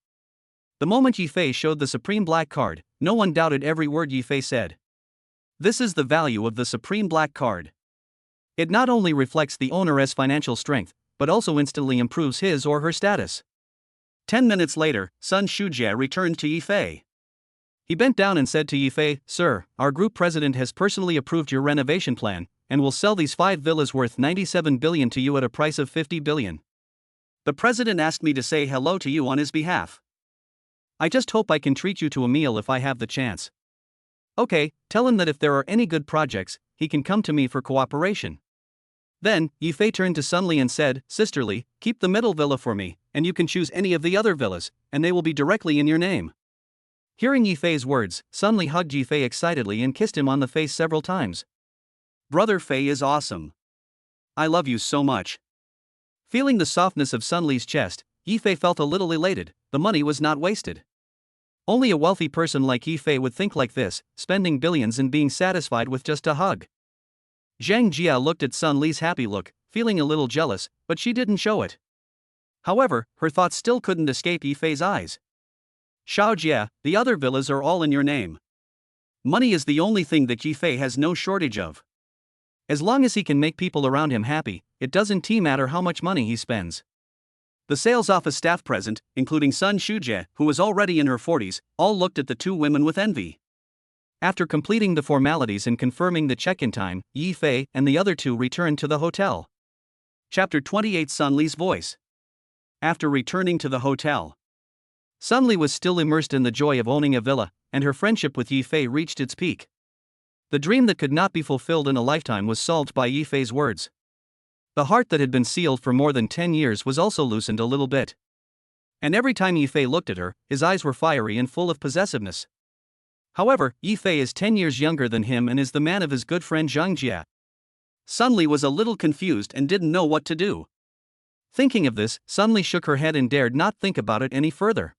The moment Yi Fei showed the Supreme Black card, no one doubted every word Yi Fei said. This is the value of the Supreme Black card. It not only reflects the owner's financial strength, but also instantly improves his or her status. 10 minutes later, Sun Shujie returned to Yi Fei. He bent down and said to Yi Fei, Sir, our group president has personally approved your renovation plan, and will sell these 5 villas worth 97 billion to you at a price of 50 billion. The president asked me to say hello to you on his behalf. I just hope I can treat you to a meal if I have the chance. Okay, tell him that if there are any good projects, he can come to me for cooperation. Then, Yi Fei turned to Sun Li and said, Sisterly, keep the middle villa for me, and you can choose any of the other villas, and they will be directly in your name. Hearing Yi Fei's words, Sun Li hugged Yi Fei excitedly and kissed him on the face several times. Brother Fei is awesome. I love you so much. Feeling the softness of Sun Li's chest, Yi Fei felt a little elated. The money was not wasted. Only a wealthy person like Yi Fei would think like this, spending billions and being satisfied with just a hug. Zhang Jia looked at Sun Li's happy look, feeling a little jealous, but she didn't show it. However, her thoughts still couldn't escape Yifei's eyes. Xiao Jia, the other villas are all in your name. Money is the only thing that Yifei has no shortage of. As long as he can make people around him happy, it doesn't matter how much money he spends. The sales office staff present, including Sun Shujie, who was already in her 40s, all looked at the two women with envy. After completing the formalities and confirming the check-in time, Yifei and the other two returned to the hotel. Chapter 28 Sun Li's voice. After returning to the hotel, Sun Li was still immersed in the joy of owning a villa, and her friendship with Yifei reached its peak. The dream that could not be fulfilled in a lifetime was solved by Yifei's words. The heart that had been sealed for more than 10 years was also loosened a little bit. And every time Yifei looked at her, his eyes were fiery and full of possessiveness. However, Yifei is 10 years younger than him and is the man of his good friend Zhang Jia. Sun Li was a little confused and didn't know what to do. Thinking of this, Sun Li shook her head and dared not think about it any further.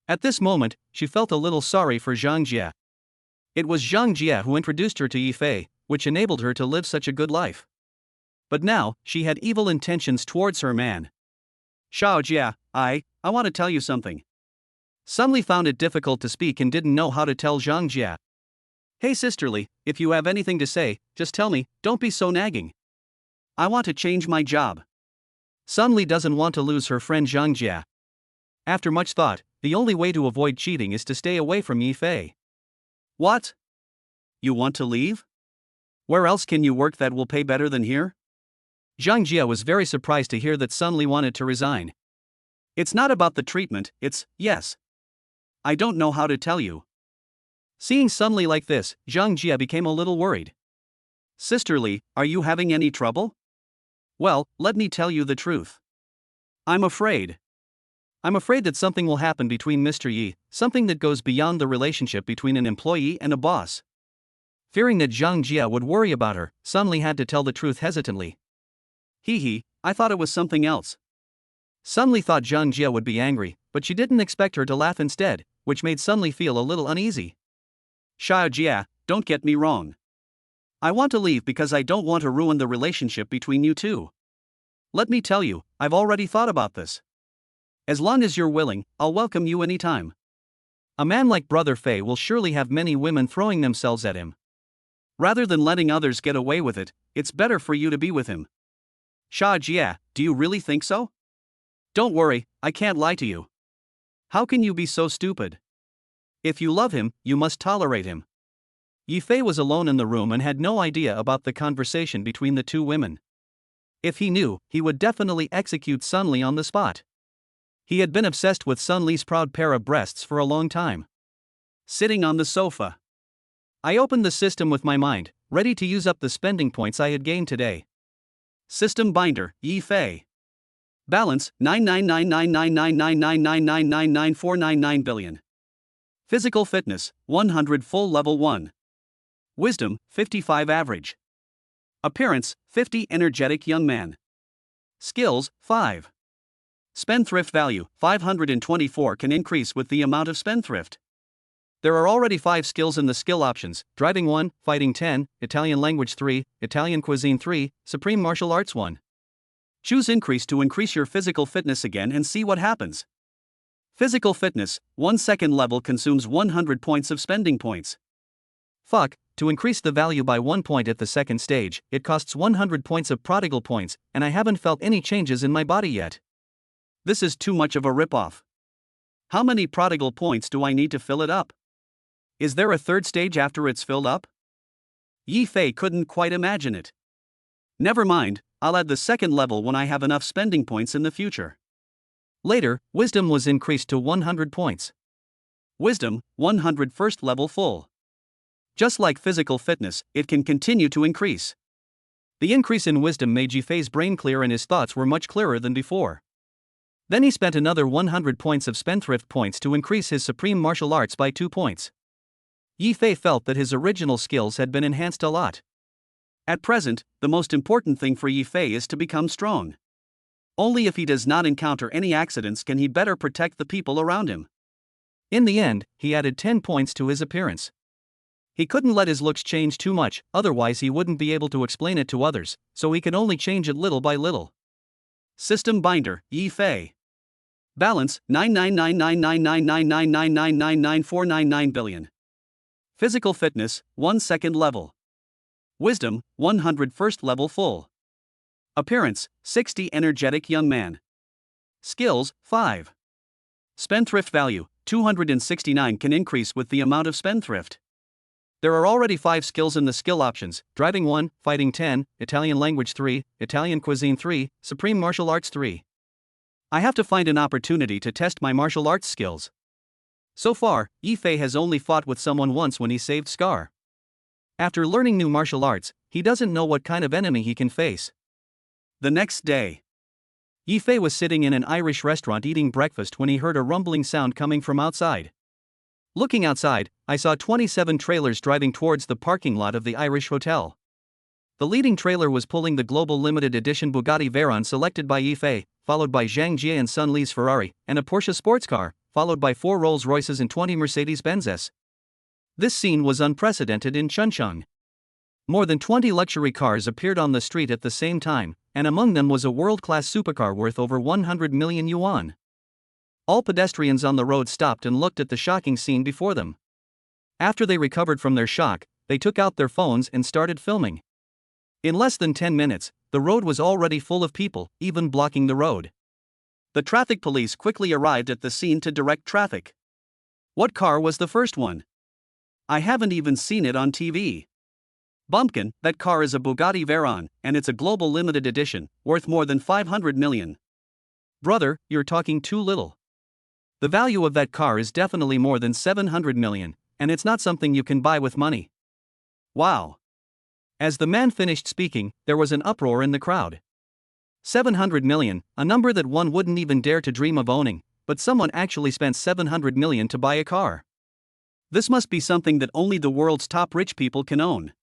At this moment, she felt a little sorry for Zhang Jia. It was Zhang Jia who introduced her to Yifei, which enabled her to live such a good life. But now, she had evil intentions towards her man. Xiao Jia, I want to tell you something. Sun Li found it difficult to speak and didn't know how to tell Zhang Jia. Hey sisterly, if you have anything to say, just tell me, don't be so nagging. I want to change my job. Sun Li doesn't want to lose her friend Zhang Jia. After much thought, the only way to avoid cheating is to stay away from Yifei. What? You want to leave? Where else can you work that will pay better than here? Zhang Jia was very surprised to hear that Sun Li wanted to resign. It's not about the treatment, it's, yes. I don't know how to tell you. Seeing Sun Li like this, Zhang Jia became a little worried. Sister Li, are you having any trouble? Well, let me tell you the truth. I'm afraid that something will happen between Mr. Yi, something that goes beyond the relationship between an employee and a boss. Fearing that Zhang Jia would worry about her, Sun Li had to tell the truth hesitantly. I thought it was something else. Sun Li thought Zhang Jia would be angry, but she didn't expect her to laugh instead, which made Sun Li feel a little uneasy. Xiao Jia, don't get me wrong. I want to leave because I don't want to ruin the relationship between you two. Let me tell you, I've already thought about this. As long as you're willing, I'll welcome you anytime. A man like Brother Fei will surely have many women throwing themselves at him. Rather than letting others get away with it, it's better for you to be with him. Xiao Jia, do you really think so? Don't worry, I can't lie to you. How can you be so stupid? If you love him, you must tolerate him. Yifei was alone in the room and had no idea about the conversation between the two women. If he knew, he would definitely execute Sun Li on the spot. He had been obsessed with Sun Li's proud pair of breasts for a long time. Sitting on the sofa, I opened the system with my mind, ready to use up the spending points I had gained today. System binder, Yifei. Balance, 999999999999999 billion. Physical fitness, 100 full level 1. Wisdom, 55 average. Appearance, 50 energetic young man. Skills, 5. Spendthrift value, 524 can increase with the amount of spendthrift. There are already 5 skills in the skill options: driving 1, fighting 10, Italian language 3, Italian cuisine 3, supreme martial arts 1. Choose increase to increase your physical fitness again and see what happens. Physical fitness, 1 second level consumes 100 points of spending points. To increase the value by 1 point at the second stage, it costs 100 points of prodigal points, and I haven't felt any changes in my body yet. This is too much of a ripoff. How many prodigal points do I need to fill it up? Is there a third stage after it's filled up? Yifei couldn't quite imagine it. Never mind, I'll add the second level when I have enough spending points in the future. Later, wisdom was increased to 100 points. Wisdom, 100 first level full. Just like physical fitness, it can continue to increase. The increase in wisdom made Yifei's brain clear and his thoughts were much clearer than before. Then he spent another 100 points of spendthrift points to increase his supreme martial arts by 2 points. Yifei felt that his original skills had been enhanced a lot. At present, the most important thing for Yifei is to become strong. Only if he does not encounter any accidents can he better protect the people around him. In the end, he added 10 points to his appearance. He couldn't let his looks change too much, otherwise he wouldn't be able to explain it to others, so he could only change it little by little. System binder, Yi-Fei. Balance, 999999999999999 billion. Physical fitness, 1 second level. Wisdom, 101st level full. Appearance, 60 energetic young man. Skills, 5. Spendthrift value, 269 can increase with the amount of spendthrift. There are already 5 skills in the skill options: driving 1, fighting 10, Italian language 3, Italian cuisine 3, supreme martial arts 3. I have to find an opportunity to test my martial arts skills. So far, Yi-Fei has only fought with someone once when he saved Scar. After learning new martial arts, he doesn't know what kind of enemy he can face. The next day, Yi-Fei was sitting in an Irish restaurant eating breakfast when he heard a rumbling sound coming from outside. Looking outside, I saw 27 trailers driving towards the parking lot of the Irish hotel. The leading trailer was pulling the global limited edition Bugatti Veyron selected by Yi-Fei, followed by Zhang Jie and Sun Li's Ferrari, and a Porsche sports car, followed by 4 Rolls-Royces and 20 Mercedes-Benzes. This scene was unprecedented in Chuncheon. More than 20 luxury cars appeared on the street at the same time, and among them was a world-class supercar worth over 100 million yuan. All pedestrians on the road stopped and looked at the shocking scene before them. After they recovered from their shock, they took out their phones and started filming. In less than 10 minutes, the road was already full of people, even blocking the road. The traffic police quickly arrived at the scene to direct traffic. What car was the first one? I haven't even seen it on TV. Bumpkin, that car is a Bugatti Veyron, and it's a global limited edition, worth more than 500 million. Brother, you're talking too little. The value of that car is definitely more than 700 million, and it's not something you can buy with money. Wow. As the man finished speaking, there was an uproar in the crowd. 700 million, a number that one wouldn't even dare to dream of owning, but someone actually spent 700 million to buy a car. This must be something that only the world's top rich people can own.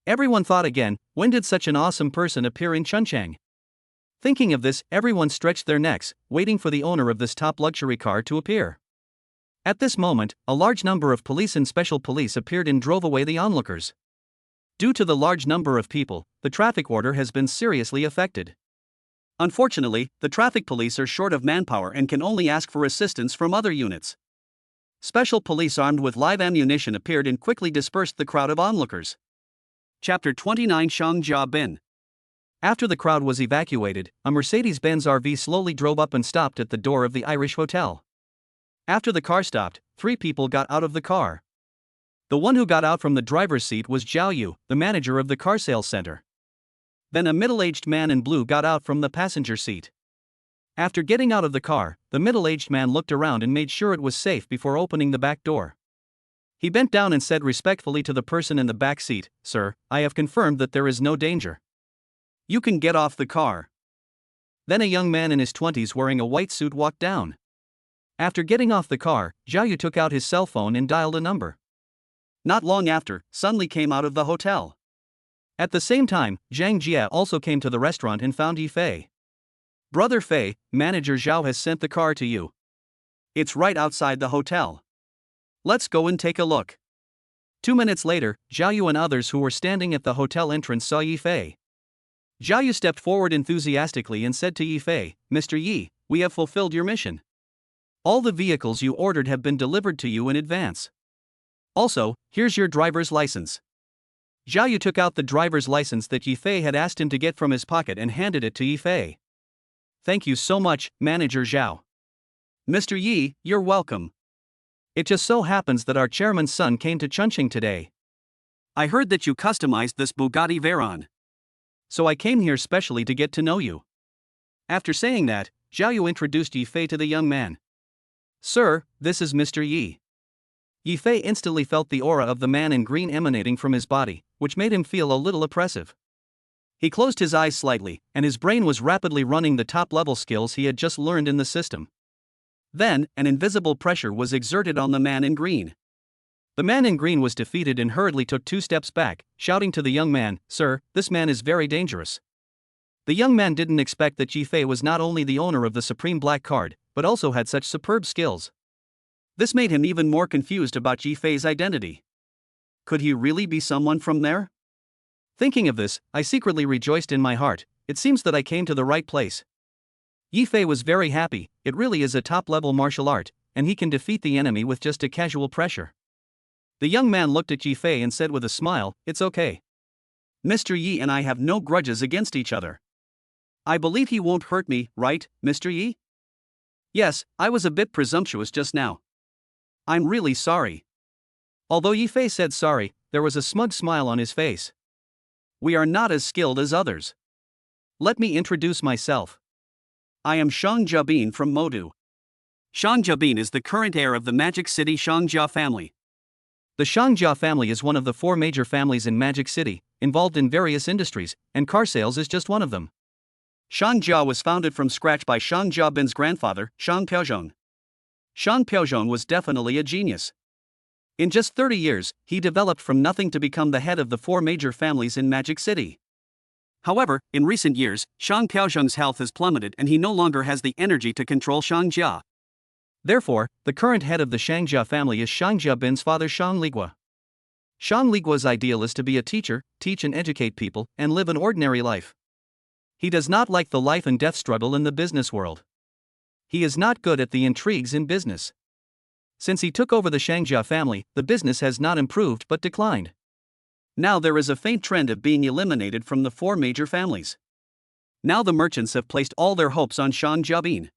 Everyone thought again, when did such an awesome person appear in Chuncheon? Thinking of this, everyone stretched their necks, waiting for the owner of this top luxury car to appear. At this moment, a large number of police and special police appeared and drove away the onlookers. Due to the large number of people, the traffic order has been seriously affected. Unfortunately, the traffic police are short of manpower and can only ask for assistance from other units. Special police armed with live ammunition appeared and quickly dispersed the crowd of onlookers. Chapter 29 Shangjia Bin. After the crowd was evacuated, a Mercedes-Benz RV slowly drove up and stopped at the door of the Irish hotel. After the car stopped, 3 people got out of the car. The one who got out from the driver's seat was Zhao Yu, the manager of the car sales center. Then a middle-aged man in blue got out from the passenger seat. After getting out of the car, the middle-aged man looked around and made sure it was safe before opening the back door. He bent down and said respectfully to the person in the back seat, "Sir, I have confirmed that there is no danger. You can get off the car." Then a young man in his 20s wearing a white suit walked down. After getting off the car, Zhao Yu took out his cell phone and dialed a number. Not long after, Sun Li came out of the hotel. At the same time, Zhang Jie also came to the restaurant and found Yi-Fei. "Brother Fei, manager Zhao has sent the car to you. It's right outside the hotel. Let's go and take a look." 2 minutes later, Zhao Yu and others who were standing at the hotel entrance saw Yi-Fei. Zhao Yu stepped forward enthusiastically and said to Yi-Fei, "Mr. Yi, we have fulfilled your mission. All the vehicles you ordered have been delivered to you in advance. Also, here's your driver's license." Zhao Yu took out the driver's license that Yi-Fei had asked him to get from his pocket and handed it to Yi-Fei. "Thank you so much, Manager Zhao." "Mr. Yi, you're welcome. It just so happens that our chairman's son came to Chuncheon today. I heard that you customized this Bugatti Veyron. So I came here specially to get to know you." After saying that, Zhao Yu introduced Yi-Fei to the young man. "Sir, this is Mr. Yi." Yi-Fei instantly felt the aura of the man in green emanating from his body, which made him feel a little oppressive. He closed his eyes slightly, and his brain was rapidly running the top-level skills he had just learned in the system. Then, an invisible pressure was exerted on the man in green. The man in green was defeated and hurriedly took 2 steps back, shouting to the young man, "Sir, this man is very dangerous." The young man didn't expect that Yi-Fei was not only the owner of the Supreme Black Card, but also had such superb skills. This made him even more confused about Yi-Fei's identity. Could he really be someone from there? Thinking of this, I secretly rejoiced in my heart. It seems that I came to the right place. Yi Fei was very happy. It really is a top-level martial art, and he can defeat the enemy with just a casual pressure. The young man looked at Yi Fei and said with a smile, "It's okay. Mr. Yi and I have no grudges against each other. I believe he won't hurt me, right, Mr. Yi?" "Yes, I was a bit presumptuous just now. I'm really sorry." Although Yi Fei said sorry, there was a smug smile on his face. "We are not as skilled as others. Let me introduce myself. I am Shang Jiabin from Modu." Shang Jiabin is the current heir of the Magic City Shangjia family. The Shangjia family is one of the 4 major families in Magic City, involved in various industries, and car sales is just one of them. Shangjia was founded from scratch by Shang Jiabin's grandfather, Shang Piaozhong. Shang Piaozhong was definitely a genius. In just 30 years, he developed from nothing to become the head of the 4 major families in Magic City. However, in recent years, Shang Piaozhong's health has plummeted and he no longer has the energy to control Shangjia. Therefore, the current head of the Shangjia family is Shang Jiabin's father Shang Ligua. Shang Ligua's ideal is to be a teacher, teach and educate people, and live an ordinary life. He does not like the life and death struggle in the business world. He is not good at the intrigues in business. Since he took over the Shangjia family, the business has not improved but declined. Now there is a faint trend of being eliminated from the 4 major families. Now the merchants have placed all their hopes on Shang Jiabin.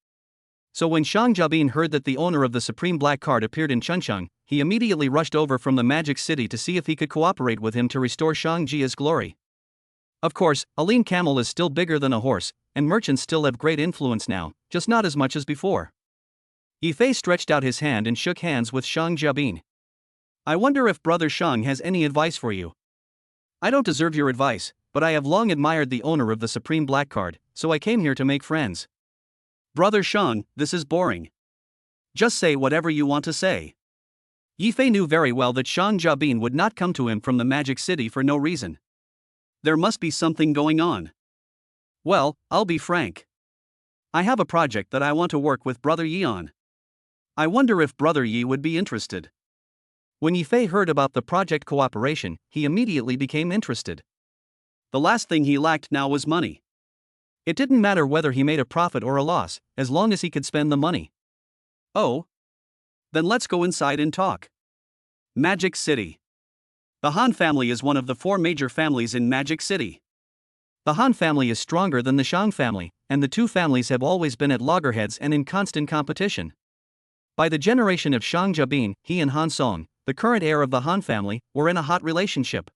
So when Shang Jiabin heard that the owner of the Supreme Black Card appeared in Chuncheon, he immediately rushed over from the Magic City to see if he could cooperate with him to restore Shangjia's glory. Of course, a lean camel is still bigger than a horse, and merchants still have great influence now, just not as much as before. Yi Fei stretched out his hand and shook hands with Shang Jiabin. "I wonder if Brother Shang has any advice for you. I don't deserve your advice, but I have long admired the owner of the Supreme Black Card, so I came here to make friends." "Brother Shang, this is boring. Just say whatever you want to say." Yi Fei knew very well that Shang Jiabin would not come to him from the Magic City for no reason. There must be something going on. "Well, I'll be frank. I have a project that I want to work with Brother Yi on. I wonder if Brother Yi would be interested." When Yi Fei heard about the project cooperation, he immediately became interested. The last thing he lacked now was money. It didn't matter whether he made a profit or a loss, as long as he could spend the money. "Oh? Then let's go inside and talk." Magic City. The Han family is one of the 4 major families in Magic City. The Han family is stronger than the Shang family, and the 2 families have always been at loggerheads and in constant competition. By the generation of Shang Jiabin, he and Han Song, the current heir of the Han family, were in a hot relationship.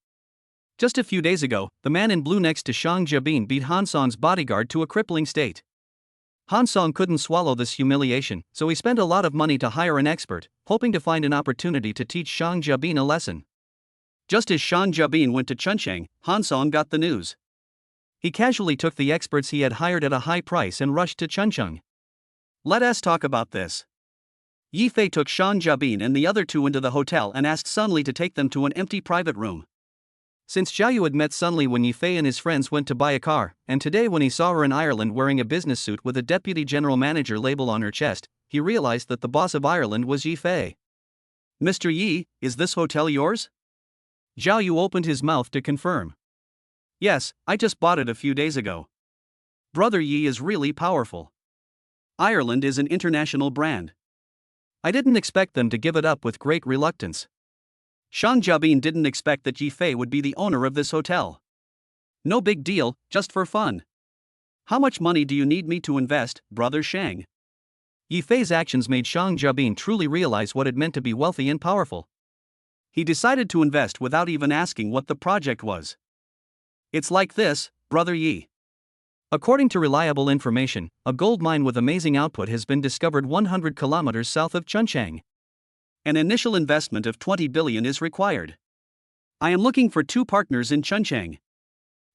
Just a few days ago, the man in blue next to Shang Jiabin beat Han Song's bodyguard to a crippling state. Han Song couldn't swallow this humiliation, so he spent a lot of money to hire an expert, hoping to find an opportunity to teach Shang Jiabin a lesson. Just as Shang Jiabin went to Chuncheon, Han Song got the news. He casually took the experts he had hired at a high price and rushed to Chuncheon. "Let us talk about this." Yi Fei took Shang Jiabin and the other 2 into the hotel and asked Sun Li to take them to an empty private room. Since Zhao Yu had met Sun Li when Yi Fei and his friends went to buy a car, and today when he saw her in Ireland wearing a business suit with a Deputy General Manager label on her chest, he realized that the boss of Ireland was Yi Fei. "Mr. Yi, is this hotel yours?" Zhao Yu opened his mouth to confirm. "Yes, I just bought it a few days ago. Brother Yi is really powerful. Ireland is an international brand. I didn't expect them to give it up with great reluctance." Shang Jiabin didn't expect that Yi Fei would be the owner of this hotel. "No big deal, just for fun. How much money do you need me to invest, Brother Shang?" Yi Fei's actions made Shang Jiabin truly realize what it meant to be wealthy and powerful. He decided to invest without even asking what the project was. "It's like this, Brother Yi. According to reliable information, a gold mine with amazing output has been discovered 100 kilometers south of Chuncheon. An initial investment of 20 billion is required. I am looking for 2 partners in Chuncheon.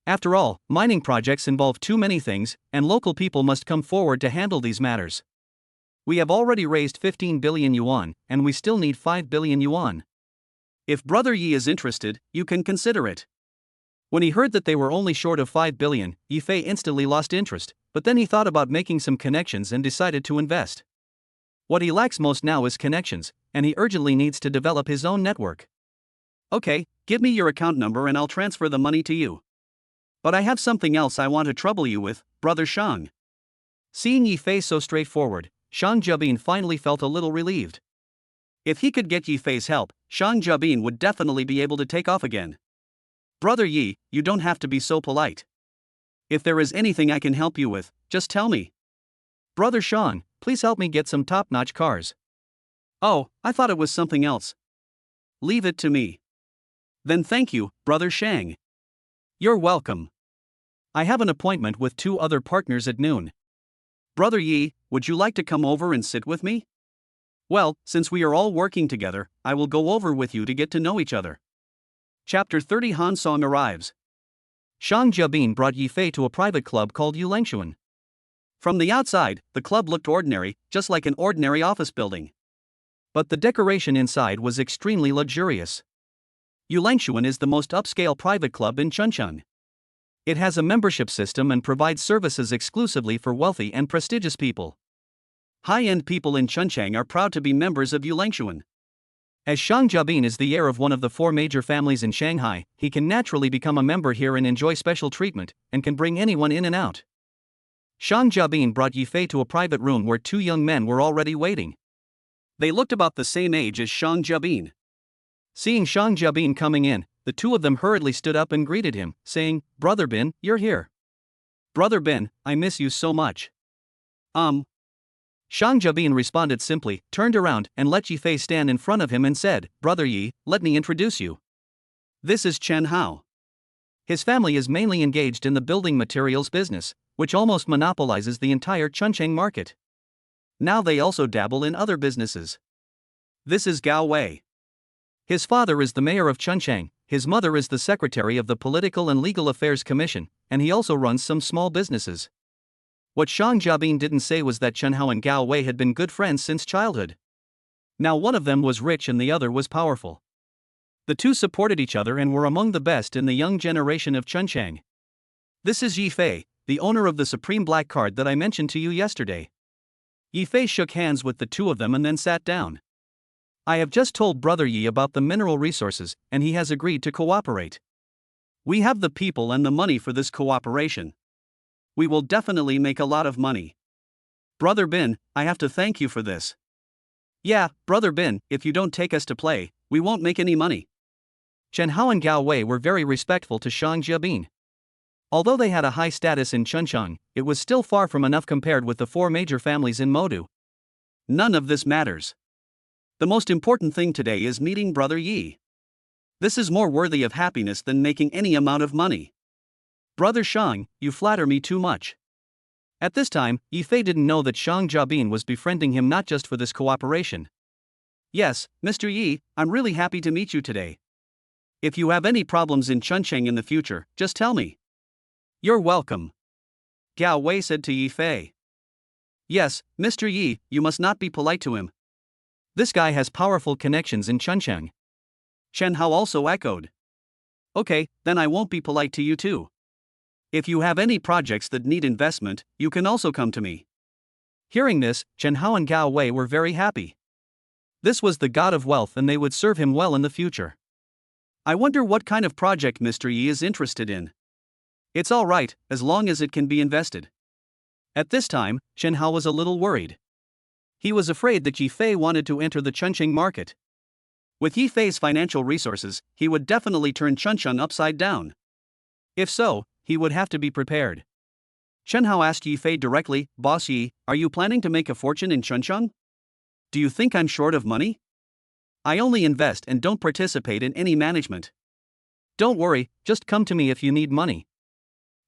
After all, mining projects involve too many things, and local people must come forward to handle these matters. We have already raised 15 billion yuan, and we still need 5 billion yuan. If Brother Yi is interested, you can consider it." When he heard that they were only short of 5 billion, Yi Fei instantly lost interest, but then he thought about making some connections and decided to invest. What he lacks most now is connections, and he urgently needs to develop his own network. Okay, give me your account number and I'll transfer the money to you. But I have something else I want to trouble you with, Brother Shang. Seeing Yi Fei so straightforward, Shang Jabin finally felt a little relieved. If he could get Yi Fei's help, Shang Jabin would definitely be able to take off again. Brother Yi, you don't have to be so polite. If there is anything I can help you with, just tell me. Brother Shang, please help me get some top-notch cars. Oh, I thought it was something else. Leave it to me. Then thank you, Brother Shang. You're welcome. I have an appointment with 2 other partners at noon. Brother Yi, would you like to come over and sit with me? Well, since we are all working together, I will go over with you to get to know each other. Chapter 30 Han Song arrives. Shang Jabin brought Yi Fei to a private club called Yulengshuan. From the outside, the club looked ordinary, just like an ordinary office building. But the decoration inside was extremely luxurious. Yulengshuan is the most upscale private club in Chuncheon. It has a membership system and provides services exclusively for wealthy and prestigious people. High-end people in Chuncheon are proud to be members of Yulengshuan. As Shang Jabin is the heir of one of the 4 major families in Shanghai, he can naturally become a member here and enjoy special treatment, and can bring anyone in and out. Shang Jabin brought Yi Fei to a private room where 2 young men were already waiting. They looked about the same age as Shang Jabin. Seeing Shang Jabin coming in, the 2 of them hurriedly stood up and greeted him, saying, "Brother Bin, you're here. Brother Bin, I miss you so much." Shang Jabin responded simply, turned around and let Yi Fei stand in front of him and said, "Brother Yi, let me introduce you. This is Chen Hao." His family is mainly engaged in the building materials business, which almost monopolizes the entire Chuncheon market. Now they also dabble in other businesses. This is Gao Wei. His father is the mayor of Chuncheon, his mother is the secretary of the Political and Legal Affairs Commission, and he also runs some small businesses. What Shang Jabin didn't say was that Chen Hao and Gao Wei had been good friends since childhood. Now one of them was rich and the other was powerful. The 2 supported each other and were among the best in the young generation of Chuncheon. This is Yi Fei, the owner of the Supreme Black Card that I mentioned to you yesterday. Yi Fei shook hands with the 2 of them and then sat down. I have just told Brother Yi about the mineral resources, and he has agreed to cooperate. We have the people and the money for this cooperation. We will definitely make a lot of money. Brother Bin, I have to thank you for this. Yeah, Brother Bin, if you don't take us to play, we won't make any money. Chen Hao and Gao Wei were very respectful to Shang Jabin. Although they had a high status in Chuncheon, it was still far from enough compared with the 4 major families in Modu. None of this matters. The most important thing today is meeting Brother Yi. This is more worthy of happiness than making any amount of money. Brother Shang, you flatter me too much. At this time, Yi Fei didn't know that Shang Jabin was befriending him not just for this cooperation. Yes, Mr. Yi, I'm really happy to meet you today. If you have any problems in Chuncheon in the future, just tell me. You're welcome. Gao Wei said to Yi Fei. Yes, Mr. Yi, you must not be polite to him. This guy has powerful connections in Chuncheon. Chen Hao also echoed. Okay, then I won't be polite to you too. If you have any projects that need investment, you can also come to me. Hearing this, Chen Hao and Gao Wei were very happy. This was the god of wealth and they would serve him well in the future. I wonder what kind of project Mr. Yi is interested in. It's all right, as long as it can be invested. At this time, Chen Hao was a little worried. He was afraid that Yi Fei wanted to enter the Chuncheon market. With Yi Fei's financial resources, he would definitely turn Chuncheon upside down. If so, he would have to be prepared. Chen Hao asked Yi Fei directly, "Boss Yi, are you planning to make a fortune in Chuncheon? Do you think I'm short of money? I only invest and don't participate in any management. Don't worry, just come to me if you need money."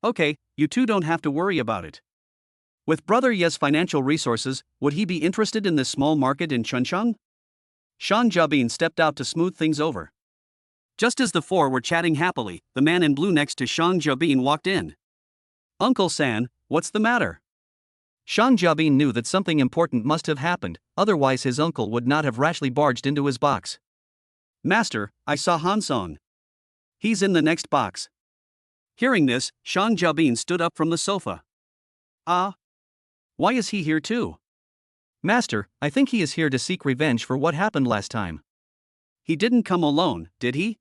Okay, you two don't have to worry about it. With Brother Ye's financial resources, would he be interested in this small market in Chuncheon? Shang Jabin stepped out to smooth things over. Just as the 4 were chatting happily, the man in blue next to Shang Jabin walked in. "Uncle San, what's the matter?" Shang Jabin knew that something important must have happened, otherwise his uncle would not have rashly barged into his box. "Master, I saw Han Song. He's in the next box." Hearing this, Shang Jabin stood up from the sofa. Why is he here too? "Master, I think he is here to seek revenge for what happened last time." "He didn't come alone, did he?"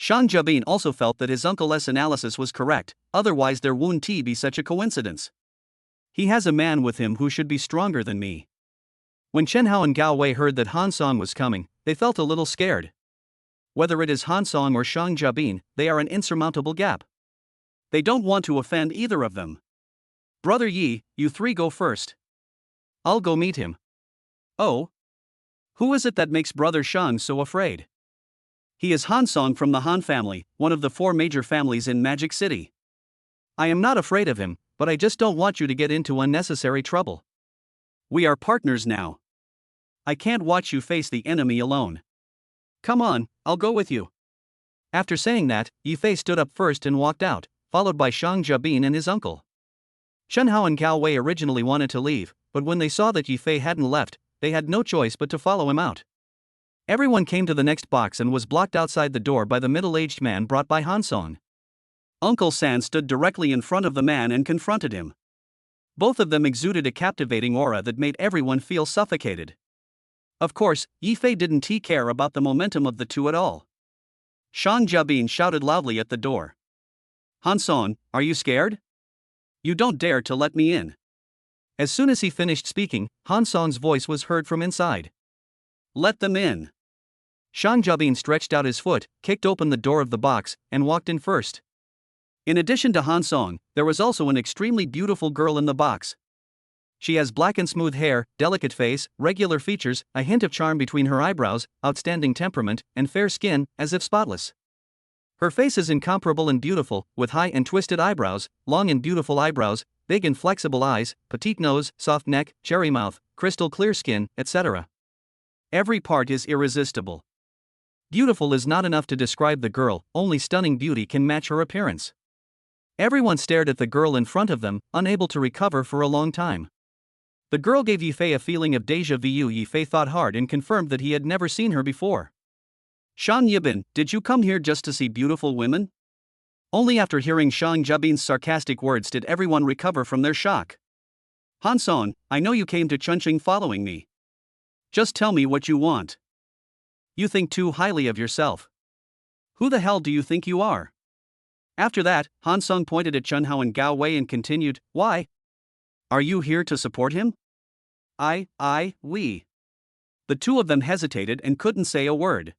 Shang Jabin also felt that his uncle's analysis was correct, otherwise there wouldn't be such a coincidence. He has a man with him who should be stronger than me. When Chen Hao and Gao Wei heard that Han Song was coming, they felt a little scared. Whether it is Han Song or Shang Jabin, they are an insurmountable gap. They don't want to offend either of them. Brother Yi, you three go first. I'll go meet him. Oh? Who is it that makes Brother Shang so afraid? He is Han Song from the Han family, one of the 4 major families in Magic City. I am not afraid of him, but I just don't want you to get into unnecessary trouble. We are partners now. I can't watch you face the enemy alone. Come on, I'll go with you. After saying that, Yi Fei stood up first and walked out, followed by Shang Jabin and his uncle. Chen Hao and Gao Wei originally wanted to leave, but when they saw that Yi Fei hadn't left, they had no choice but to follow him out. Everyone came to the next box and was blocked outside the door by the middle-aged man brought by Han Song. Uncle San stood directly in front of the man and confronted him. Both of them exuded a captivating aura that made everyone feel suffocated. Of course, Yi Fei didn't care about the momentum of the two at all. Shang Jabin shouted loudly at the door. Han Song, are you scared? You don't dare to let me in. As soon as he finished speaking, Han Song's voice was heard from inside. Let them in. Shang Jabin stretched out his foot, kicked open the door of the box, and walked in first. In addition to Han Song, there was also an extremely beautiful girl in the box. She has black and smooth hair, delicate face, regular features, a hint of charm between her eyebrows, outstanding temperament, and fair skin, as if spotless. Her face is incomparable and beautiful, with high and twisted eyebrows, long and beautiful eyebrows, big and flexible eyes, petite nose, soft neck, cherry mouth, crystal clear skin, etc. Every part is irresistible. Beautiful is not enough to describe the girl, only stunning beauty can match her appearance. Everyone stared at the girl in front of them, unable to recover for a long time. The girl gave Yi Fei a feeling of déjà vu. Yi Fei thought hard and confirmed that he had never seen her before. Shang Yibin, did you come here just to see beautiful women? Only after hearing Shang Jabin's sarcastic words did everyone recover from their shock. Han Song, I know you came to Chunqing following me. Just tell me what you want. You think too highly of yourself. Who the hell do you think you are? After that, Han Song pointed at Chen Hao and Gao Wei and continued, Why? Are you here to support him? We. The two of them hesitated and couldn't say a word.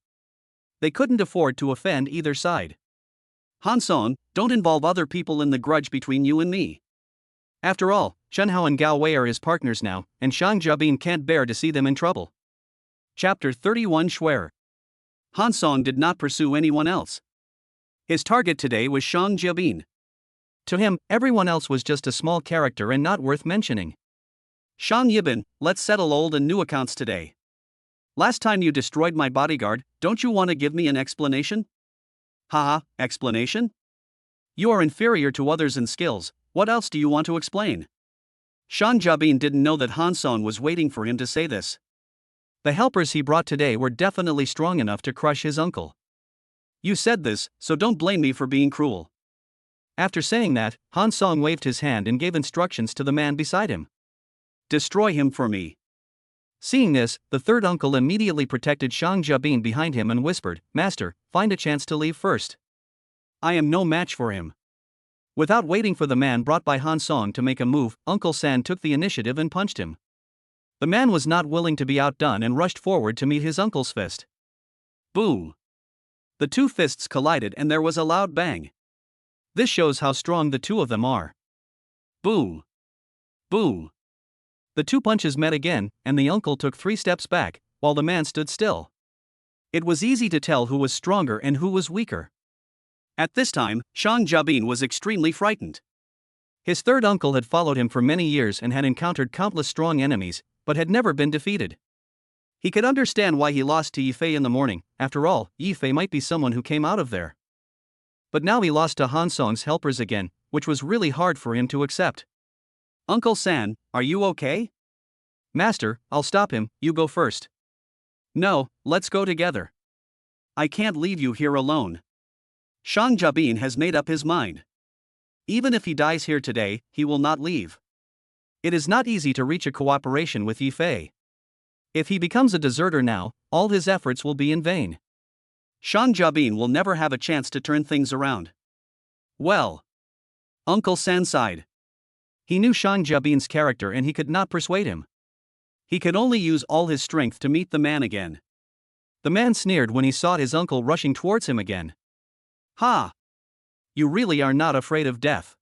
They couldn't afford to offend either side. Han Song, don't involve other people in the grudge between you and me. After all, Chen Hao and Gao Wei are his partners now, and Shang Jabin can't bear to see them in trouble. Chapter 31 Schwer. Han Song did not pursue anyone else. His target today was Shang Jabin. To him, everyone else was just a small character and not worth mentioning. Shang Yibin, let's settle old and new accounts today. Last time you destroyed my bodyguard, don't you want to give me an explanation? Haha, explanation? You are inferior to others in skills, what else do you want to explain? Shang Jabin didn't know that Han Song was waiting for him to say this. The helpers he brought today were definitely strong enough to crush his uncle. You said this, so don't blame me for being cruel. After saying that, Han Song waved his hand and gave instructions to the man beside him. Destroy him for me. Seeing this, the third uncle immediately protected Shang Jabin behind him and whispered, Master, find a chance to leave first. I am no match for him. Without waiting for the man brought by Han Song to make a move, Uncle San took the initiative and punched him. The man was not willing to be outdone and rushed forward to meet his uncle's fist. Boom! The two fists collided and there was a loud bang. This shows how strong the two of them are. Boom! Boom! The two punches met again, and the uncle took 3 steps back, while the man stood still. It was easy to tell who was stronger and who was weaker. At this time, Shang Jabin was extremely frightened. His third uncle had followed him for many years and had encountered countless strong enemies, but had never been defeated. He could understand why he lost to Yi Fei in the morning. After all, Yi Fei might be someone who came out of there. But now he lost to Han Song's helpers again, which was really hard for him to accept. Uncle San, are you okay? Master, I'll stop him, you go first. No, let's go together. I can't leave you here alone. Shang Jabin has made up his mind. Even if he dies here today, he will not leave. It is not easy to reach a cooperation with Yi Fei. If he becomes a deserter now, all his efforts will be in vain. Shang Jabin will never have a chance to turn things around. Well. Uncle San sighed. He knew Shang Jabin's character and he could not persuade him. He could only use all his strength to meet the man again. The man sneered when he saw his uncle rushing towards him again. Ha! You really are not afraid of death.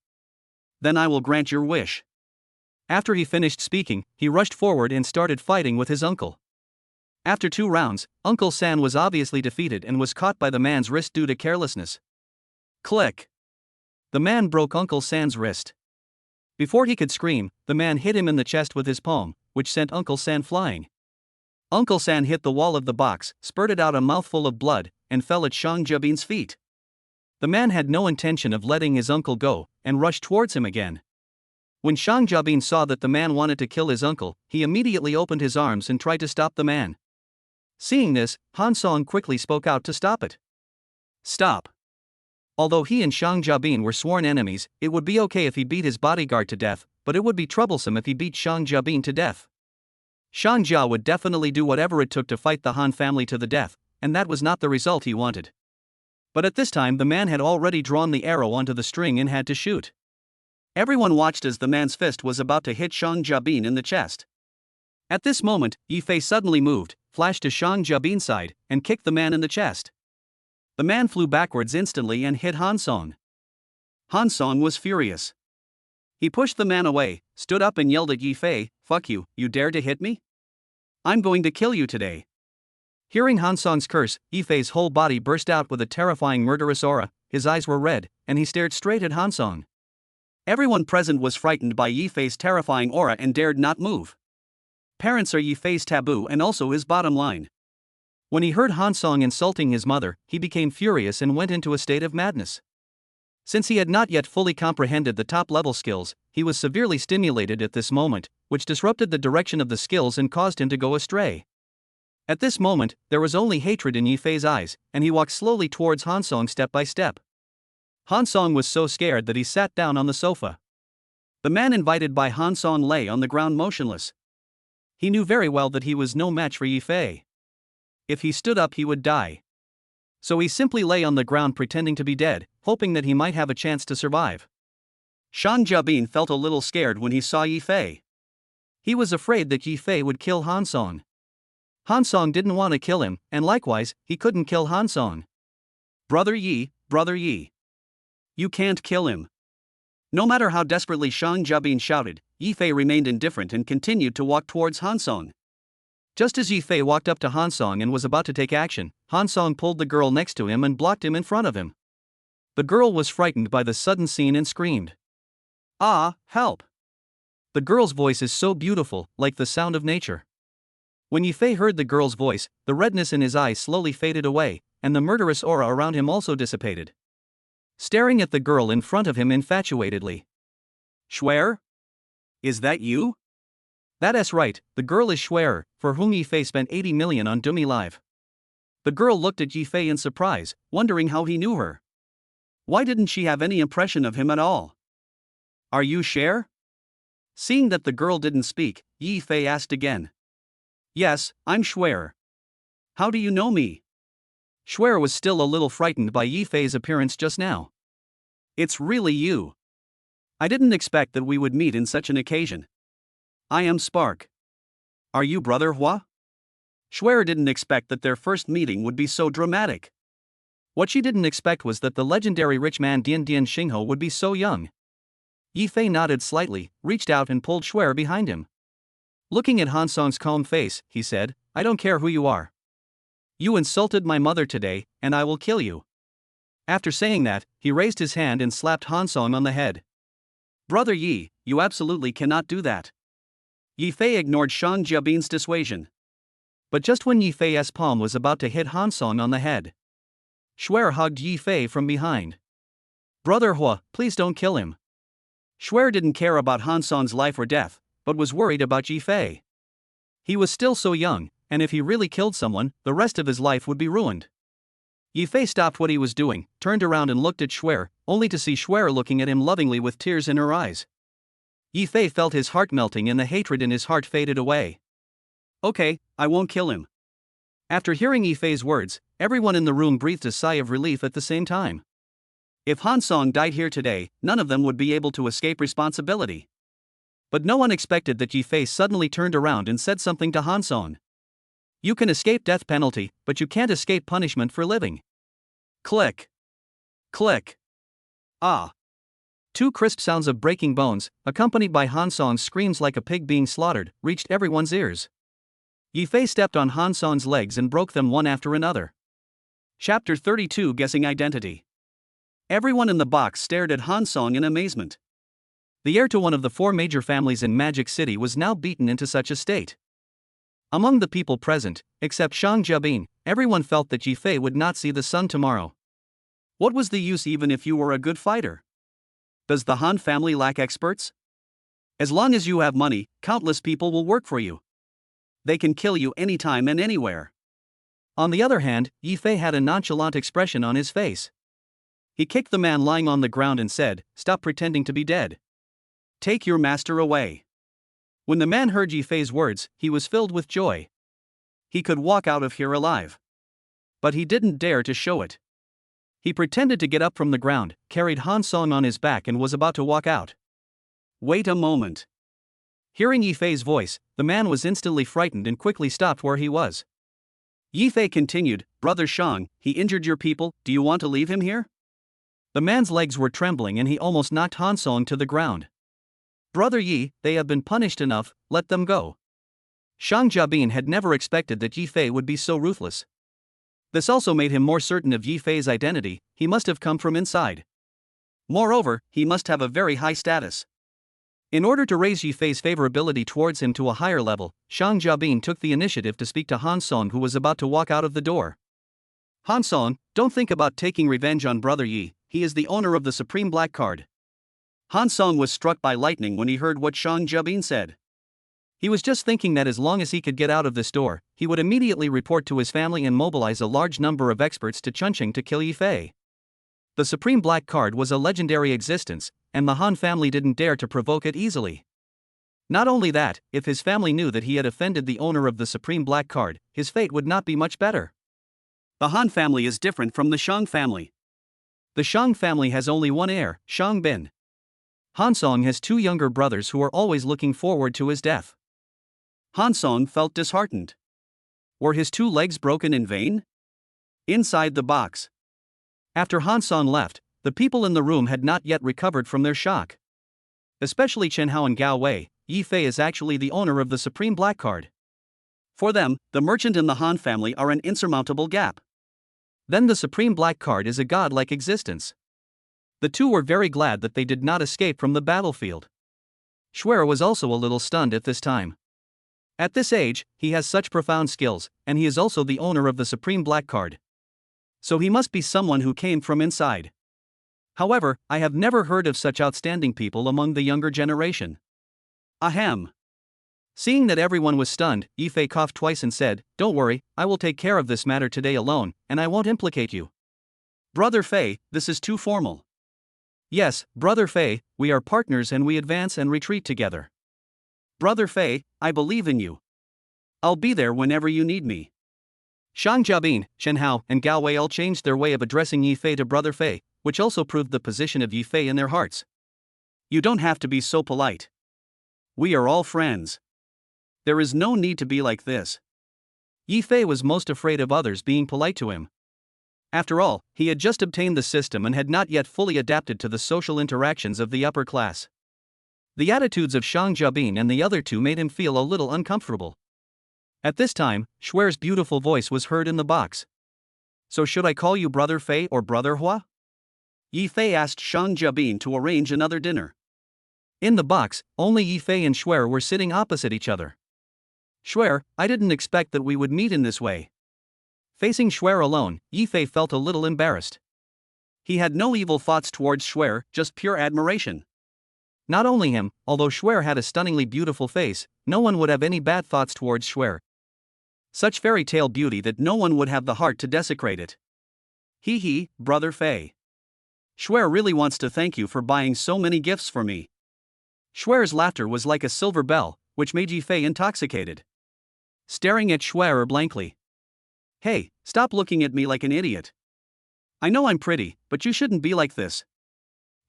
Then I will grant your wish. After he finished speaking, he rushed forward and started fighting with his uncle. After 2 rounds, Uncle San was obviously defeated and was caught by the man's wrist due to carelessness. Click! The man broke Uncle San's wrist. Before he could scream, the man hit him in the chest with his palm, which sent Uncle San flying. Uncle San hit the wall of the box, spurted out a mouthful of blood, and fell at Shang Jabin's feet. The man had no intention of letting his uncle go, and rushed towards him again. When Shang Jabin saw that the man wanted to kill his uncle, he immediately opened his arms and tried to stop the man. Seeing this, Han Song quickly spoke out to stop it. Stop. Although he and Shang Jabin were sworn enemies, it would be okay if he beat his bodyguard to death, but it would be troublesome if he beat Shang Jabin to death. Shang Jia would definitely do whatever it took to fight the Han family to the death, and that was not the result he wanted. But at this time the man had already drawn the arrow onto the string and had to shoot. Everyone watched as the man's fist was about to hit Shang Jabin in the chest. At this moment, Yi Fei suddenly moved, flashed to Shang Jabin's side, and kicked the man in the chest. The man flew backwards instantly and hit Han Song. Han Song was furious. He pushed the man away, stood up and yelled at Yi Fei, "Fuck you, you dare to hit me? I'm going to kill you today." Hearing Han Song's curse, Yi Fei's whole body burst out with a terrifying murderous aura, his eyes were red, and he stared straight at Han Song. Everyone present was frightened by Yi Fei's terrifying aura and dared not move. Parents are Yi Fei's taboo and also his bottom line. When he heard Han Song insulting his mother, he became furious and went into a state of madness. Since he had not yet fully comprehended the top-level skills, he was severely stimulated at this moment, which disrupted the direction of the skills and caused him to go astray. At this moment, there was only hatred in Yi Fei's eyes, and he walked slowly towards Han Song step by step. Han Song was so scared that he sat down on the sofa. The man invited by Han Song lay on the ground motionless. He knew very well that he was no match for Yi Fei. If he stood up he would die. So he simply lay on the ground pretending to be dead, hoping that he might have a chance to survive. Shang Jabin felt a little scared when he saw Yi Fei. He was afraid that Yi Fei would kill Han Song. Han Song didn't want to kill him, and likewise, he couldn't kill Han Song. Brother Yi. You can't kill him. No matter how desperately Shang Jabin shouted, Yi Fei remained indifferent and continued to walk towards Han Song. Just as Yi Fei walked up to Han Song and was about to take action, Han Song pulled the girl next to him and blocked him in front of him. The girl was frightened by the sudden scene and screamed. "Ah, help!" The girl's voice is so beautiful, like the sound of nature. When Yi Fei heard the girl's voice, the redness in his eyes slowly faded away, and the murderous aura around him also dissipated. Staring at the girl in front of him infatuatedly. "Schwer? Is that you?" That's right, the girl is Schwerer, for whom Yi Fei spent 80 million on Dummy Live. The girl looked at Yi Fei in surprise, wondering how he knew her. Why didn't she have any impression of him at all? "Are you Cher?" Seeing that the girl didn't speak, Yi Fei asked again. "Yes, I'm Schwerer. How do you know me?" Schwerer was still a little frightened by Yi Fei's appearance just now. "It's really you. I didn't expect that we would meet in such an occasion. I am Spark. Are you Brother Hua?" Schwerer didn't expect that their first meeting would be so dramatic. What she didn't expect was that the legendary rich man Dian Dian Xingho would be so young. Yi Fei nodded slightly, reached out and pulled Schwerer behind him. Looking at Han Song's calm face, he said, "I don't care who you are. You insulted my mother today, and I will kill you." After saying that, he raised his hand and slapped Han Song on the head. "Brother Yi, you absolutely cannot do that." Yi Fei ignored Shang Jabin's dissuasion. But just when Yi Fei's palm was about to hit Han Song on the head, Schwerer hugged Yi Fei from behind. "Brother Hua, please don't kill him." Schwerer didn't care about Han Song's life or death, but was worried about Yi Fei. He was still so young, and if he really killed someone, the rest of his life would be ruined. Yi Fei stopped what he was doing, turned around and looked at Schwerer, only to see Schwerer looking at him lovingly with tears in her eyes. Yi Fei felt his heart melting and the hatred in his heart faded away. "Okay, I won't kill him." After hearing Yi Fei's words, Everyone in the room breathed a sigh of relief at the same time. If Han Song died here today, none of them would be able to escape responsibility. But no one expected that Yi Fei suddenly turned around and said something to Han Song. You can escape death penalty, but you can't escape punishment for living. Click. Click. Ah. Two crisp sounds of breaking bones, accompanied by Han Song's screams like a pig being slaughtered, reached everyone's ears. Yi Fei stepped on Han Song's legs and broke them one after another. Chapter 32 Guessing Identity. Everyone in the box stared at Han Song in amazement. The heir to one of the four major families in Magic City was now beaten into such a state. Among the people present, except Shang Jiabin, everyone felt that Yi Fei would not see the sun tomorrow. What was the use even if you were a good fighter? Does the Han family lack experts? As long as you have money, countless people will work for you. They can kill you anytime and anywhere. On the other hand, Yi Fei had a nonchalant expression on his face. He kicked the man lying on the ground and said, "Stop pretending to be dead. Take your master away." When the man heard Yi Fei's words, he was filled with joy. He could walk out of here alive. But he didn't dare to show it. He pretended to get up from the ground, carried Han Song on his back and was about to walk out. Wait a moment. Hearing Yi Fei's voice, the man was instantly frightened and quickly stopped where he was. Yi Fei continued, "Brother Shang, he injured your people, do you want to leave him here?" The man's legs were trembling and he almost knocked Han Song to the ground. "Brother Yi, they have been punished enough, let them go." Shang Jiabin had never expected that Yi Fei would be so ruthless. This also made him more certain of Yi Fei's identity. He must have come from inside. Moreover, he must have a very high status. In order to raise Yi Fei's favorability towards him to a higher level, Shang Jiabin took the initiative to speak to Han Song, who was about to walk out of the door. "Han Song, don't think about taking revenge on Brother Yi, he is the owner of the Supreme Black Card." Han Song was struck by lightning when he heard what Shang Jiabin said. He was just thinking that as long as he could get out of this door, he would immediately report to his family and mobilize a large number of experts to Chunqing to kill Yi Fei. The Supreme Black Card was a legendary existence, and the Han family didn't dare to provoke it easily. Not only that, if his family knew that he had offended the owner of the Supreme Black Card, his fate would not be much better. The Han family is different from the Shang family. The Shang family has only one heir, Shang Bin. Han Song has two younger brothers who are always looking forward to his death. Han Song felt disheartened. Were his two legs broken in vain? Inside the box. After Han Song left, the people in the room had not yet recovered from their shock. Especially Chen Hao and Gao Wei, Yi Fei is actually the owner of the Supreme Black Card. For them, the merchant and the Han family are an insurmountable gap. Then the Supreme Black Card is a godlike existence. The two were very glad that they did not escape from the battlefield. Schwer was also a little stunned at this time. At this age, he has such profound skills, and he is also the owner of the Supreme Black Card. So he must be someone who came from inside. However, I have never heard of such outstanding people among the younger generation. Ahem. Seeing that everyone was stunned, Yi Fei coughed twice and said, "Don't worry, I will take care of this matter today alone, and I won't implicate you." "Brother Fei, this is too formal." "Yes, Brother Fei, we are partners and we advance and retreat together." "Brother Fei, I believe in you. I'll be there whenever you need me." Shang Jiabin, Chen Hao, and Gao Wei all changed their way of addressing Yi Fei to Brother Fei, which also proved the position of Yi Fei in their hearts. "You don't have to be so polite. We are all friends. There is no need to be like this." Yi Fei was most afraid of others being polite to him. After all, he had just obtained the system and had not yet fully adapted to the social interactions of the upper class. The attitudes of Shang Jiabin and the other two made him feel a little uncomfortable. At this time, Schwer's beautiful voice was heard in the box. "So should I call you Brother Fei or Brother Hua?" Yi Fei asked Shang Jiabin to arrange another dinner. In the box, only Yi Fei and Schwer were sitting opposite each other. "Schwer, I didn't expect that we would meet in this way." Facing Schwer alone, Yi Fei felt a little embarrassed. He had no evil thoughts towards Schwer, just pure admiration. Not only him, although Schwer had a stunningly beautiful face, no one would have any bad thoughts towards Schwer. Such fairy tale beauty that no one would have the heart to desecrate it. He, Brother Fei. Schwer really wants to thank you for buying so many gifts for me." Schwer's laughter was like a silver bell, which made Yi Fei intoxicated. Staring at Schwer blankly. Hey, stop looking at me like an idiot. I know I'm pretty, but you shouldn't be like this.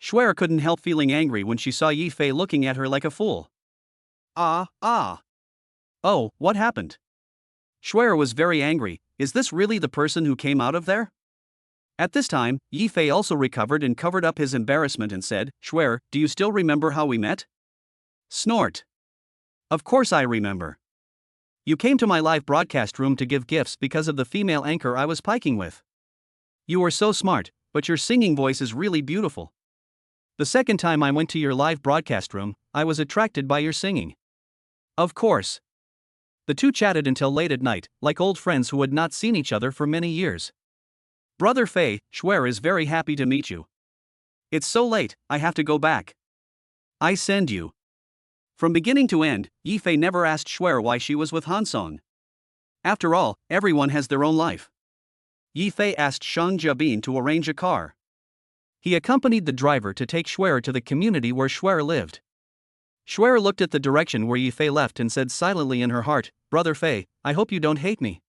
Schwer couldn't help feeling angry when she saw Yifei looking at her like a fool. Ah. Oh, what happened? Schwer was very angry. Is this really the person who came out of there? At this time, Yifei also recovered and covered up his embarrassment and said, Schwer, do you still remember how we met? Snort. Of course I remember. You came to my live broadcast room to give gifts because of the female anchor I was piking with. You were so smart, but your singing voice is really beautiful. The second time I went to your live broadcast room, I was attracted by your singing. Of course. The two chatted until late at night, like old friends who had not seen each other for many years. Brother Fei, Schwer is very happy to meet you. It's so late, I have to go back. I send you. From beginning to end, Yifei never asked Schwer why she was with Hansong. After all, everyone has their own life. Yifei asked Shang Jiabin to arrange a car. He accompanied the driver to take Schwer to the community where Schwer lived. Schwer looked at the direction where Yifei left and said silently in her heart, Brother Fei, I hope you don't hate me.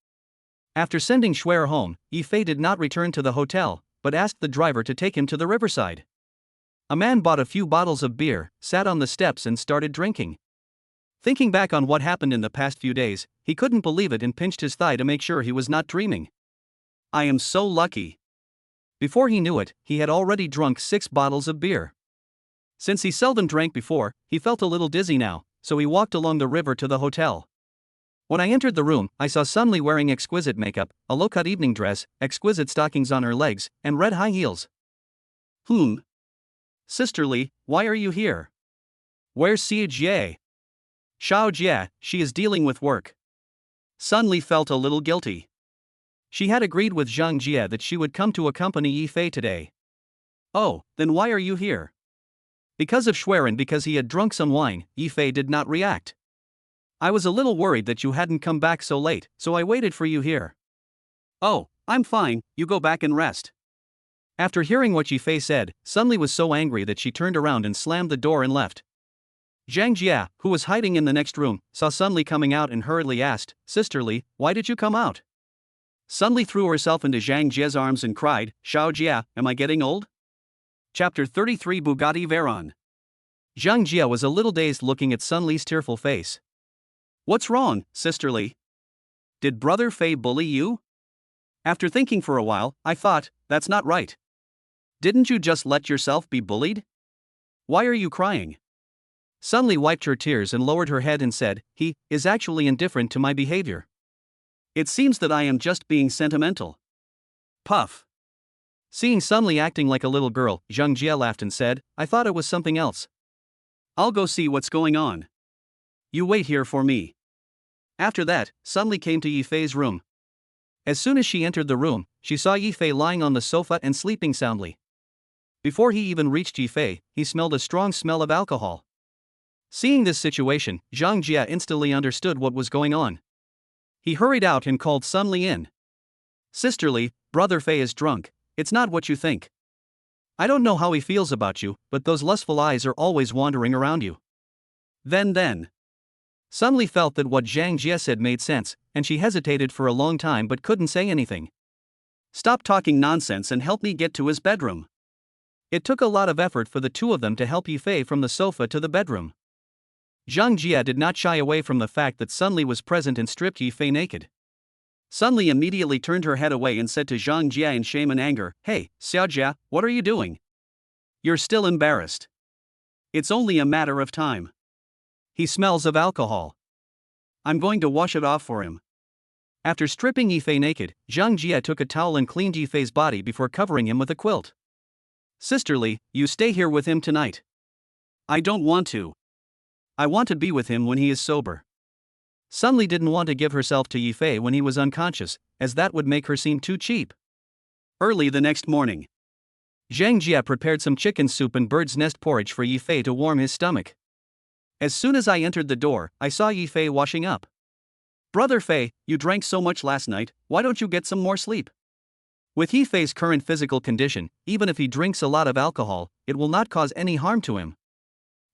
After sending Schwer home, Yifei did not return to the hotel, but asked the driver to take him to the riverside. A man bought a few bottles of beer, sat on the steps and started drinking. Thinking back on what happened in the past few days, he couldn't believe it and pinched his thigh to make sure he was not dreaming. I am so lucky. Before he knew it, he had already drunk 6 bottles of beer. Since he seldom drank before, he felt a little dizzy now, so he walked along the river to the hotel. When I entered the room, I saw Sunli wearing exquisite makeup, a low-cut evening dress, exquisite stockings on her legs, and red high heels. Sisterly, why are you here? Where's Xie Jie? Xiao Jie, she is dealing with work. Sunli felt a little guilty. She had agreed with Zhang Jie that she would come to accompany Yifei today. Oh, then why are you here? Because of Schwer and because he had drunk some wine, Yifei did not react. I was a little worried that you hadn't come back so late, so I waited for you here. Oh, I'm fine, you go back and rest. After hearing what Yifei said, Sunli was so angry that she turned around and slammed the door and left. Zhang Jie, who was hiding in the next room, saw Sunli coming out and hurriedly asked, Sisterly, why did you come out? Sunli threw herself into Zhang Jie's arms and cried, Xiao Jie, am I getting old? Chapter 33 Bugatti Veyron. Zhang Jie was a little dazed looking at Sunli's tearful face. What's wrong, sisterly? Did Brother Fei bully you? After thinking for a while, I thought, that's not right. Didn't you just let yourself be bullied? Why are you crying? Sunli wiped her tears and lowered her head and said, he is actually indifferent to my behavior. It seems that I am just being sentimental. Puff. Seeing Sunli acting like a little girl, Zhang Jie laughed and said, I thought it was something else. I'll go see what's going on. You wait here for me. After that, Sunli came to Yifei's room. As soon as she entered the room, she saw Yifei lying on the sofa and sleeping soundly. Before he even reached Yifei, he smelled a strong smell of alcohol. Seeing this situation, Zhang Jie instantly understood what was going on. He hurried out and called Sunli in. Sisterly, Brother Fei is drunk. It's not what you think. I don't know how he feels about you, but those lustful eyes are always wandering around you. Then. Sunli felt that what Zhang Jie said made sense, and she hesitated for a long time but couldn't say anything. Stop talking nonsense and help me get to his bedroom. It took a lot of effort for the two of them to help Yifei from the sofa to the bedroom. Zhang Jie did not shy away from the fact that Sunli was present and stripped Yifei naked. Sunli immediately turned her head away and said to Zhang Jie in shame and anger, Hey, Xiao Jie, what are you doing? You're still embarrassed. It's only a matter of time. He smells of alcohol. I'm going to wash it off for him. After stripping Yifei naked, Zhang Jie took a towel and cleaned Yifei's body before covering him with a quilt. Sisterly, you stay here with him tonight. I don't want to. I want to be with him when he is sober. Sunli didn't want to give herself to Yifei when he was unconscious, as that would make her seem too cheap. Early the next morning, Zhang Jie prepared some chicken soup and bird's nest porridge for Yifei to warm his stomach. As soon as I entered the door, I saw Yifei washing up. Brother Fei, you drank so much last night, why don't you get some more sleep? With Yifei's current physical condition, even if he drinks a lot of alcohol, it will not cause any harm to him.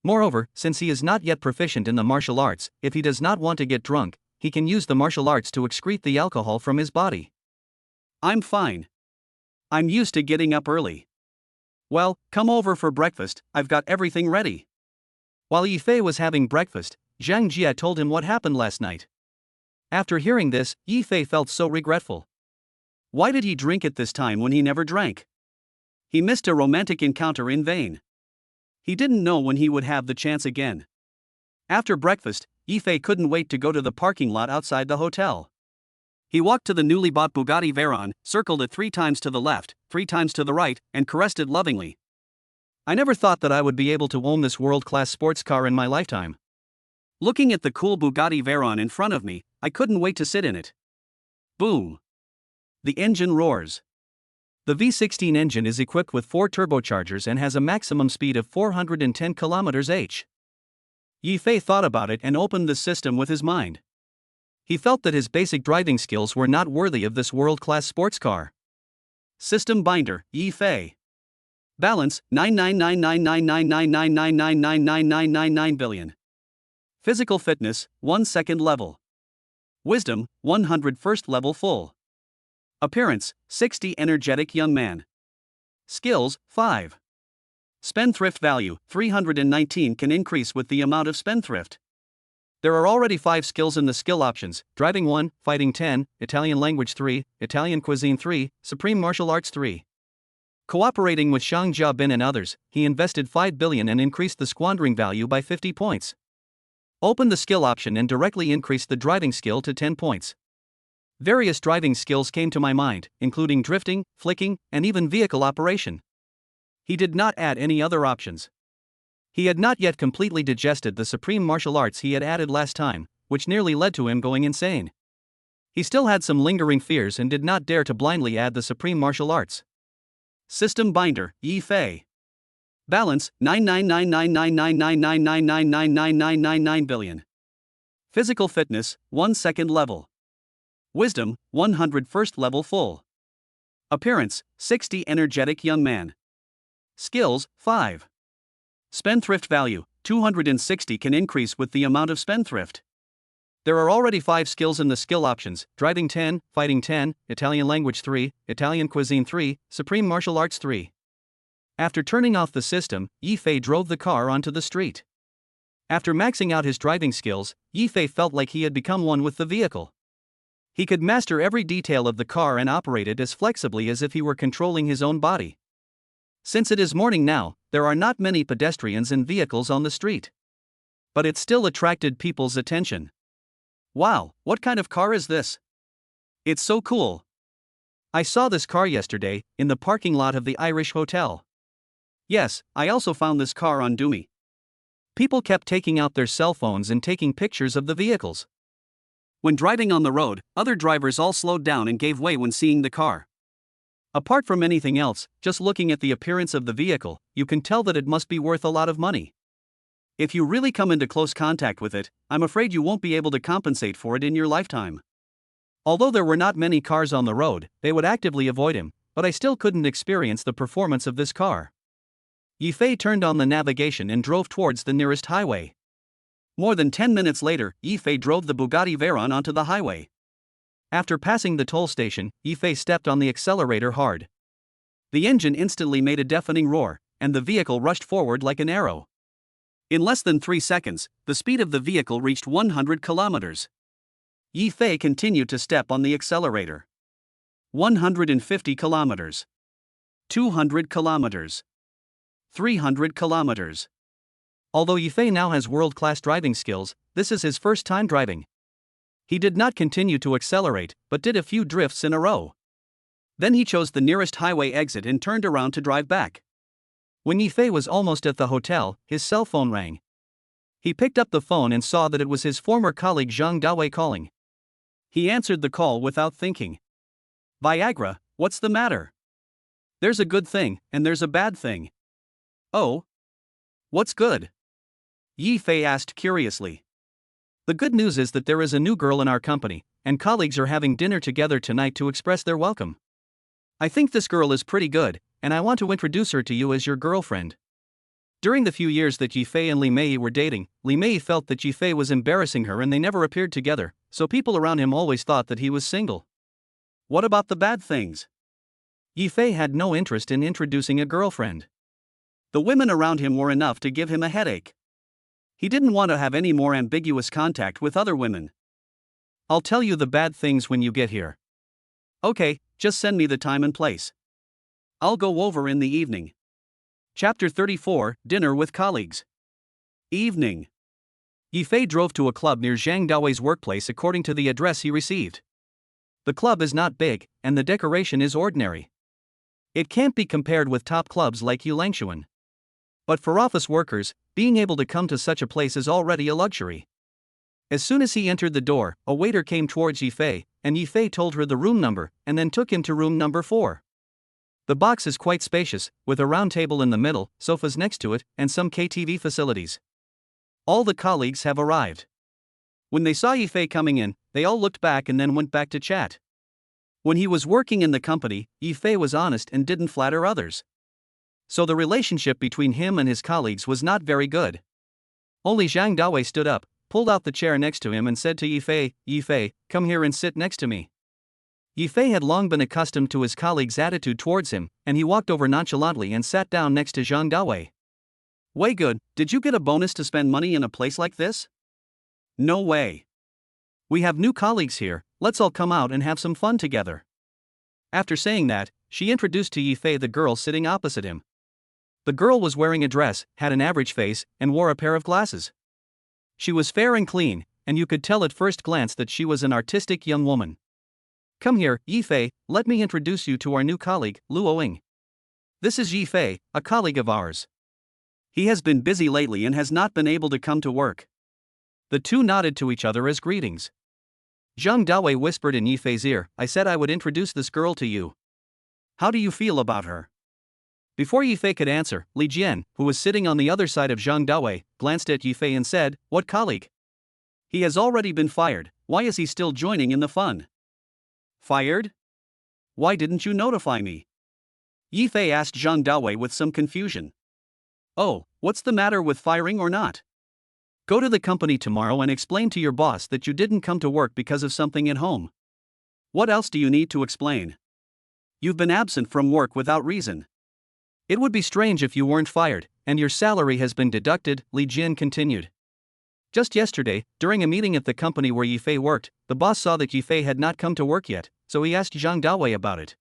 Moreover, since he is not yet proficient in the martial arts, if he does not want to get drunk, he can use the martial arts to excrete the alcohol from his body. I'm fine. I'm used to getting up early. Well, come over for breakfast, I've got everything ready. While Yifei was having breakfast, Zhang Jia told him what happened last night. After hearing this, Yifei felt so regretful. Why did he drink at this time when he never drank? He missed a romantic encounter in vain. He didn't know when he would have the chance again. After breakfast, Yifei couldn't wait to go to the parking lot outside the hotel. He walked to the newly bought Bugatti Veyron, circled it 3 times to the left, 3 times to the right, and caressed it lovingly. I never thought that I would be able to own this world-class sports car in my lifetime. Looking at the cool Bugatti Veyron in front of me, I couldn't wait to sit in it. Boom! The engine roars. The V16 engine is equipped with 4 turbochargers and has a maximum speed of 410 km/h. Yifei thought about it and opened the system with his mind. He felt that his basic driving skills were not worthy of this world-class sports car. System binder, Yifei. Balance, 9999999999999 billion. Physical fitness, 1 second level. Wisdom, 101st level full. Appearance, 60 energetic young man. Skills, 5. Spendthrift value, 319 can increase with the amount of spendthrift. There are already 5 skills in the skill options: driving 1, fighting 10, Italian language 3, Italian cuisine 3, supreme martial arts 3. Cooperating with Zhang Jiabin and others, he invested 5 billion and increased the squandering value by 50 points. Open the skill option and directly increase the driving skill to 10 points. Various driving skills came to my mind, including drifting, flicking, and even vehicle operation. He did not add any other options. He had not yet completely digested the supreme martial arts he had added last time, which nearly led to him going insane. He still had some lingering fears and did not dare to blindly add the supreme martial arts. System binder, Yifei. Balance, 9999999999999 billion. Physical fitness, 1 second level. Wisdom, 101st level full. Appearance, 60 energetic young man. Skills, 5. Spendthrift value, 260 can increase with the amount of spendthrift. There are already 5 skills in the skill options: driving 10, fighting 10, Italian language 3, Italian cuisine 3, supreme martial arts 3. After turning off the system, Yifei drove the car onto the street. After maxing out his driving skills, Yifei felt like he had become one with the vehicle. He could master every detail of the car and operate it as flexibly as if he were controlling his own body. Since it is morning now, there are not many pedestrians and vehicles on the street. But it still attracted people's attention. Wow, what kind of car is this? It's so cool. I saw this car yesterday, in the parking lot of the Irish hotel. Yes, I also found this car on Doomy. People kept taking out their cell phones and taking pictures of the vehicles. When driving on the road, other drivers all slowed down and gave way when seeing the car. Apart from anything else, just looking at the appearance of the vehicle, you can tell that it must be worth a lot of money. If you really come into close contact with it, I'm afraid you won't be able to compensate for it in your lifetime. Although there were not many cars on the road, they would actively avoid him, but I still couldn't experience the performance of this car. Yifei turned on the navigation and drove towards the nearest highway. More than 10 minutes later, Yifei drove the Bugatti Veyron onto the highway. After passing the toll station, Yifei stepped on the accelerator hard. The engine instantly made a deafening roar, and the vehicle rushed forward like an arrow. In less than 3 seconds, the speed of the vehicle reached 100 kilometers. Yifei continued to step on the accelerator. 150 kilometers. 200 kilometers. 300 kilometers. Although Yifei now has world-class driving skills, this is his first time driving. He did not continue to accelerate, but did a few drifts in a row. Then he chose the nearest highway exit and turned around to drive back. When Yifei was almost at the hotel, his cell phone rang. He picked up the phone and saw that it was his former colleague Zhang Dawei calling. He answered the call without thinking. Viagra, what's the matter? There's a good thing, and there's a bad thing. Oh? What's good? Yifei asked curiously. The good news is that there is a new girl in our company, and colleagues are having dinner together tonight to express their welcome. I think this girl is pretty good, and I want to introduce her to you as your girlfriend. During the few years that Yifei and Li Mei were dating, Li Mei felt that Yifei was embarrassing her and they never appeared together, so people around him always thought that he was single. What about the bad things? Yifei had no interest in introducing a girlfriend. The women around him were enough to give him a headache. He didn't want to have any more ambiguous contact with other women. I'll tell you the bad things when you get here. Okay, just send me the time and place. I'll go over in the evening. Chapter 34, Dinner with Colleagues. Evening. Yifei drove to a club near Zhang Daoi's workplace according to the address he received. The club is not big, and the decoration is ordinary. It can't be compared with top clubs like Yulangshuan. But for office workers, being able to come to such a place is already a luxury. As soon as he entered the door, a waiter came towards Yifei, and Yifei told her the room number, and then took him to room number 4. The box is quite spacious, with a round table in the middle, sofas next to it, and some KTV facilities. All the colleagues have arrived. When they saw Yifei coming in, they all looked back and then went back to chat. When he was working in the company, Yifei was honest and didn't flatter others. So the relationship between him and his colleagues was not very good. Only Zhang Dawei stood up, pulled out the chair next to him and said to Yifei, "Yifei, come here and sit next to me." Yifei had long been accustomed to his colleague's attitude towards him, and he walked over nonchalantly and sat down next to Zhang Dawei. "Way good, did you get a bonus to spend money in a place like this?" "No way. We have new colleagues here, let's all come out and have some fun together." After saying that, she introduced to Yifei the girl sitting opposite him. The girl was wearing a dress, had an average face, and wore a pair of glasses. She was fair and clean, and you could tell at first glance that she was an artistic young woman. "Come here, Yifei, let me introduce you to our new colleague, Luo Ying. This is Yifei, a colleague of ours. He has been busy lately and has not been able to come to work." The two nodded to each other as greetings. Zhang Dawei whispered in Yifei's ear, "I said I would introduce this girl to you. How do you feel about her?" Before Yifei could answer, Li Jian, who was sitting on the other side of Zhang Dawei, glanced at Yifei and said, "What colleague? He has already been fired, why is he still joining in the fun?" "Fired? Why didn't you notify me?" Yifei asked Zhang Dawei with some confusion. "Oh, what's the matter with firing or not? Go to the company tomorrow and explain to your boss that you didn't come to work because of something at home. What else do you need to explain? You've been absent from work without reason. It would be strange if you weren't fired, and your salary has been deducted," Li Jian continued. Just yesterday, during a meeting at the company where Yifei worked, the boss saw that Yifei had not come to work yet, so he asked Zhang Dawei about it.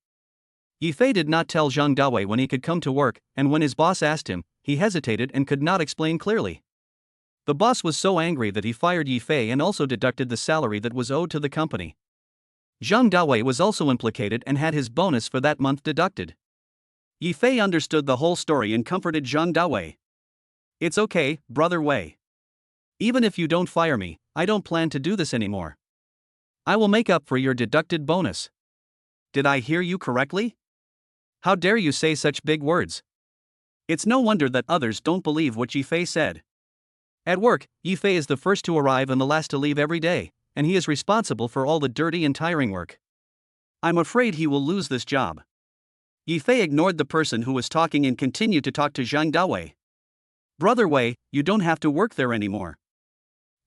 Yifei did not tell Zhang Dawei when he could come to work, and when his boss asked him, he hesitated and could not explain clearly. The boss was so angry that he fired Yifei and also deducted the salary that was owed to the company. Zhang Dawei was also implicated and had his bonus for that month deducted. Yifei understood the whole story and comforted Zhang Dawei. "It's okay, brother Wei. Even if you don't fire me, I don't plan to do this anymore. I will make up for your deducted bonus." "Did I hear you correctly? How dare you say such big words?" It's no wonder that others don't believe what Yifei said. At work, Yifei is the first to arrive and the last to leave every day, and he is responsible for all the dirty and tiring work. I'm afraid he will lose this job. Yifei ignored the person who was talking and continued to talk to Zhang Dawei. "Brother Wei, you don't have to work there anymore.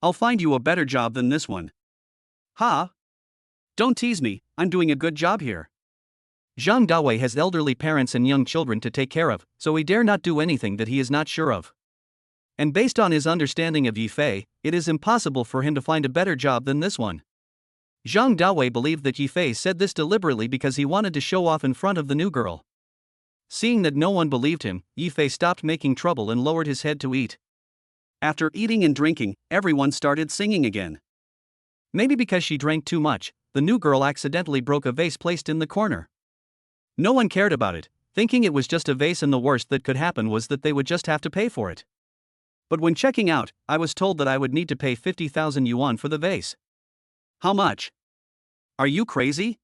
I'll find you a better job than this one." "Ha? Don't tease me, I'm doing a good job here." Zhang Dawei has elderly parents and young children to take care of, so he dare not do anything that he is not sure of. And based on his understanding of Yifei, it is impossible for him to find a better job than this one. Zhang Dawei believed that Yifei said this deliberately because he wanted to show off in front of the new girl. Seeing that no one believed him, Yifei stopped making trouble and lowered his head to eat. After eating and drinking, everyone started singing again. Maybe because she drank too much, the new girl accidentally broke a vase placed in the corner. No one cared about it, thinking it was just a vase, and the worst that could happen was that they would just have to pay for it. But when checking out, I was told that I would need to pay 50,000 yuan for the vase. How much? Are you crazy?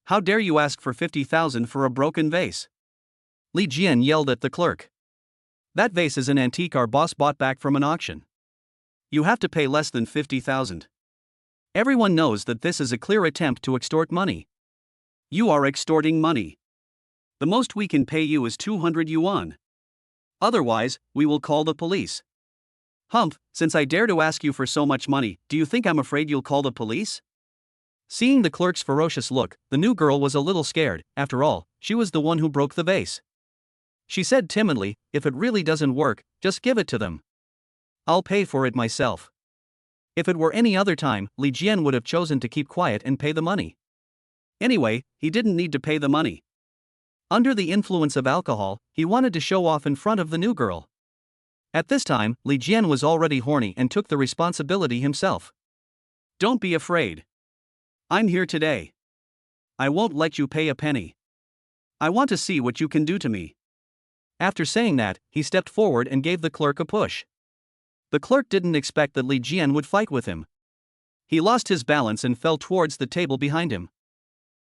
How dare you ask for 50,000 for a broken vase? Li Jian yelled at the clerk. That vase is an antique our boss bought back from an auction. You have to pay less than 50,000. Everyone knows that this is a clear attempt to extort money. You are extorting money. The most we can pay you is 200 yuan. Otherwise, we will call the police. Humph, since I dare to ask you for so much money, do you think I'm afraid you'll call the police? Seeing the clerk's ferocious look, the new girl was a little scared. After all, she was the one who broke the vase. She said timidly, "If it really doesn't work, just give it to them. I'll pay for it myself." If it were any other time, Li Jian would have chosen to keep quiet and pay the money. Anyway, he didn't need to pay the money. Under the influence of alcohol, he wanted to show off in front of the new girl. At this time, Li Jian was already horny and took the responsibility himself. "Don't be afraid. I'm here today. I won't let you pay a penny. I want to see what you can do to me." After saying that, he stepped forward and gave the clerk a push. The clerk didn't expect that Li Jian would fight with him. He lost his balance and fell towards the table behind him.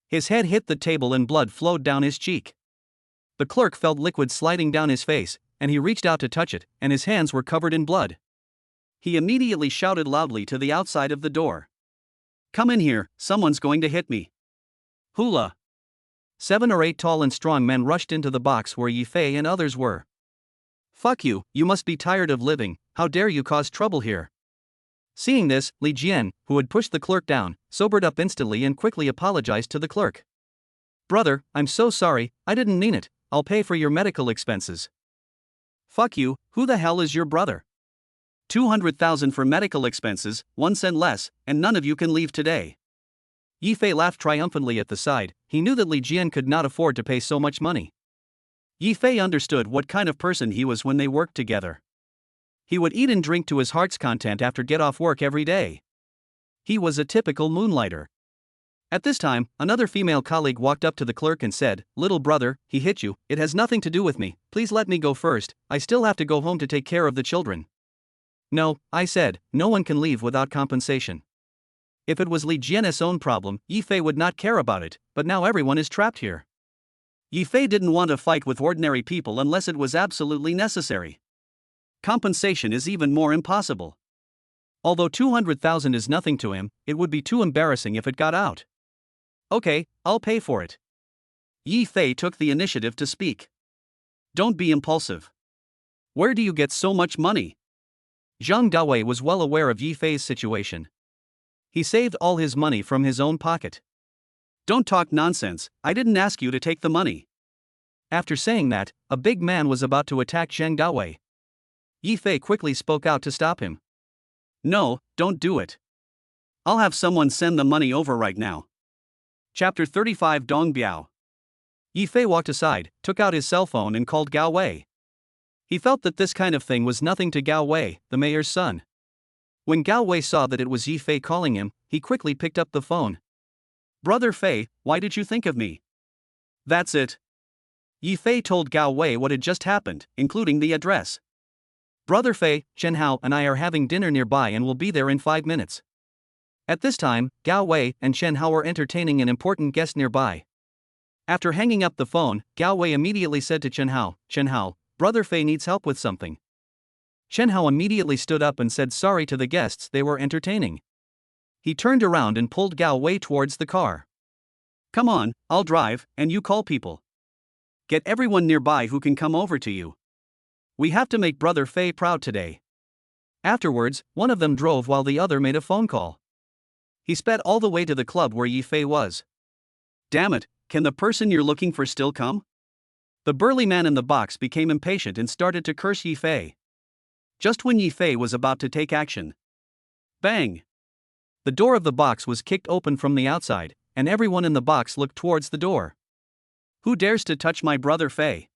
His head hit the table and blood flowed down his cheek. The clerk felt liquid sliding down his face, and he reached out to touch it, and his hands were covered in blood. He immediately shouted loudly to the outside of the door, "Come in here, someone's going to hit me." Hula! 7 or 8 tall and strong men rushed into the box where Yi Fei and others were. "Fuck you, you must be tired of living, how dare you cause trouble here." Seeing this, Li Jian, who had pushed the clerk down, sobered up instantly and quickly apologized to the clerk. "Brother, I'm so sorry, I didn't mean it, I'll pay for your medical expenses." "Fuck you, who the hell is your brother? 200,000 for medical expenses, 1 cent less, and none of you can leave today." Yi Fei laughed triumphantly at the side. He knew that Li Jian could not afford to pay so much money. Yi Fei understood what kind of person he was when they worked together. He would eat and drink to his heart's content after get off work every day. He was a typical moonlighter. At this time, another female colleague walked up to the clerk and said, "Little brother, he hit you, it has nothing to do with me, please let me go first, I still have to go home to take care of the children." "No," I said, "no one can leave without compensation." If it was Li Jian's own problem, Yi Fei would not care about it, but now everyone is trapped here. Yi Fei didn't want to fight with ordinary people unless it was absolutely necessary. Compensation is even more impossible. Although 200,000 is nothing to him, it would be too embarrassing if it got out. "Okay, I'll pay for it." Yi Fei took the initiative to speak. "Don't be impulsive. Where do you get so much money?" Zhang Dawei was well aware of Yi Fei's situation. He saved all his money from his own pocket. "Don't talk nonsense, I didn't ask you to take the money." After saying that, a big man was about to attack Zhang Dawei. Yi Fei quickly spoke out to stop him. "No, don't do it. I'll have someone send the money over right now." Chapter 35 Dong Biao. Yi Fei walked aside, took out his cell phone and called Gao Wei. He felt that this kind of thing was nothing to Gao Wei, the mayor's son. When Gao Wei saw that it was Yi Fei calling him, he quickly picked up the phone. "Brother Fei, why did you think of me?" "That's it." Yi Fei told Gao Wei what had just happened, including the address. "Brother Fei, Chen Hao and I are having dinner nearby and will be there in 5 minutes." At this time, Gao Wei and Chen Hao were entertaining an important guest nearby. After hanging up the phone, Gao Wei immediately said to Chen Hao, "Brother Fei needs help with something." Chen Hao immediately stood up and said sorry to the guests they were entertaining. He turned around and pulled Gao Wei towards the car. "Come on, I'll drive, and you call people. Get everyone nearby who can come over to you. We have to make Brother Fei proud today." Afterwards, one of them drove while the other made a phone call. He sped all the way to the club where Yi Fei was. "Damn it, can the person you're looking for still come?" The burly man in the box became impatient and started to curse Yi Fei. Just when Yi Fei was about to take action. Bang! The door of the box was kicked open from the outside, and everyone in the box looked towards the door. "Who dares to touch my brother Fei?"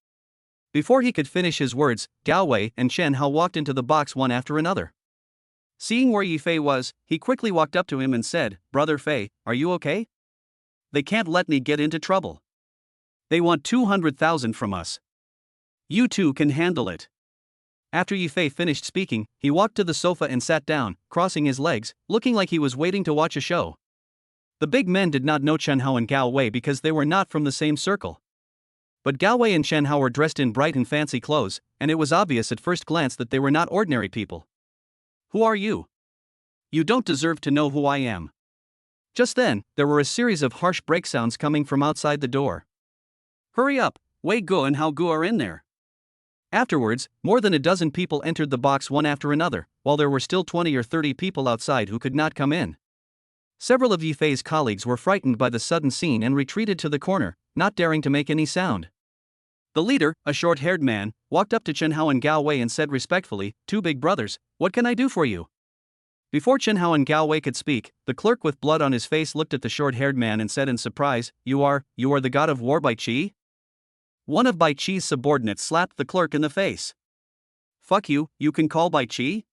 Before he could finish his words, Gao Wei and Chen Hao walked into the box one after another. Seeing where Yi Fei was, he quickly walked up to him and said, "Brother Fei, are you okay? They can't let me get into trouble. They want 200,000 from us. You two can handle it." After Yi Fei finished speaking, he walked to the sofa and sat down, crossing his legs, looking like he was waiting to watch a show. The big men did not know Chen Hao and Gao Wei because they were not from the same circle. But Gao Wei and Chen Hao were dressed in bright and fancy clothes, and it was obvious at first glance that they were not ordinary people. "Who are you? You don't deserve to know who I am." Just then, there were a series of harsh brake sounds coming from outside the door. "Hurry up, Wei Guo and Hao Guo are in there." Afterwards, more than a dozen people entered the box one after another, while there were still 20 or 30 people outside who could not come in. Several of Yifei's colleagues were frightened by the sudden scene and retreated to the corner, not daring to make any sound. The leader, a short-haired man, walked up to Chen Hao and Gao Wei and said respectfully, "Two big brothers, what can I do for you?" Before Chen Hao and Gao Wei could speak, the clerk with blood on his face looked at the short-haired man and said in surprise, You are the god of war Bai Qi?" One of Bai Qi's subordinates slapped the clerk in the face. "Fuck you, you can call Bai Qi?"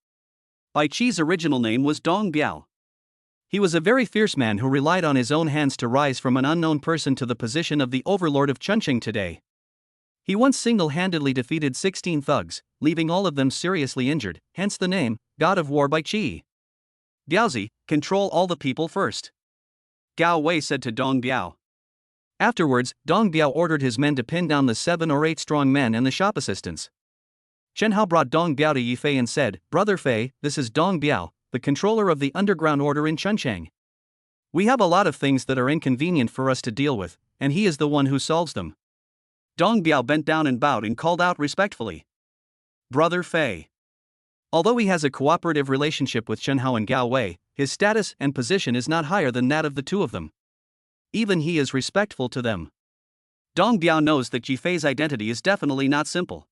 Bai Qi's original name was Dong Biao. He was a very fierce man who relied on his own hands to rise from an unknown person to the position of the overlord of Chunqing today. He once single-handedly defeated 16 thugs, leaving all of them seriously injured, hence the name, God of War Bai Qi. "Biaozi, control all the people first," Gao Wei said to Dong Biao. Afterwards, Dong Biao ordered his men to pin down the 7 or 8 strong men and the shop assistants. Chen Hao brought Dong Biao to Yifei and said, "Brother Fei, this is Dong Biao, the controller of the underground order in Chunchang. We have a lot of things that are inconvenient for us to deal with, and he is the one who solves them." Dong Biao bent down and bowed and called out respectfully, "Brother Fei." Although he has a cooperative relationship with Chen Hao and Gao Wei, his status and position is not higher than that of the two of them. Even he is respectful to them. Dong Biao knows that Yifei's identity is definitely not simple.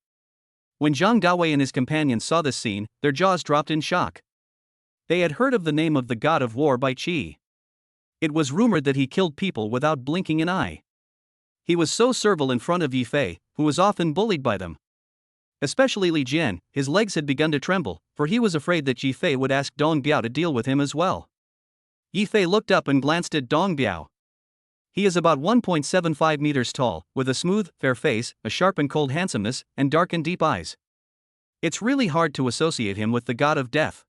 When Zhang Dawei and his companions saw this scene, their jaws dropped in shock. They had heard of the name of the god of war Bai Qi. It was rumored that he killed people without blinking an eye. He was so servile in front of Yifei, who was often bullied by them. Especially Li Jian, his legs had begun to tremble, for he was afraid that Yifei would ask Dong Biao to deal with him as well. Yifei looked up and glanced at Dong Biao. He is about 1.75 meters tall, with a smooth, fair face, a sharp and cold handsomeness, and dark and deep eyes. It's really hard to associate him with the god of death.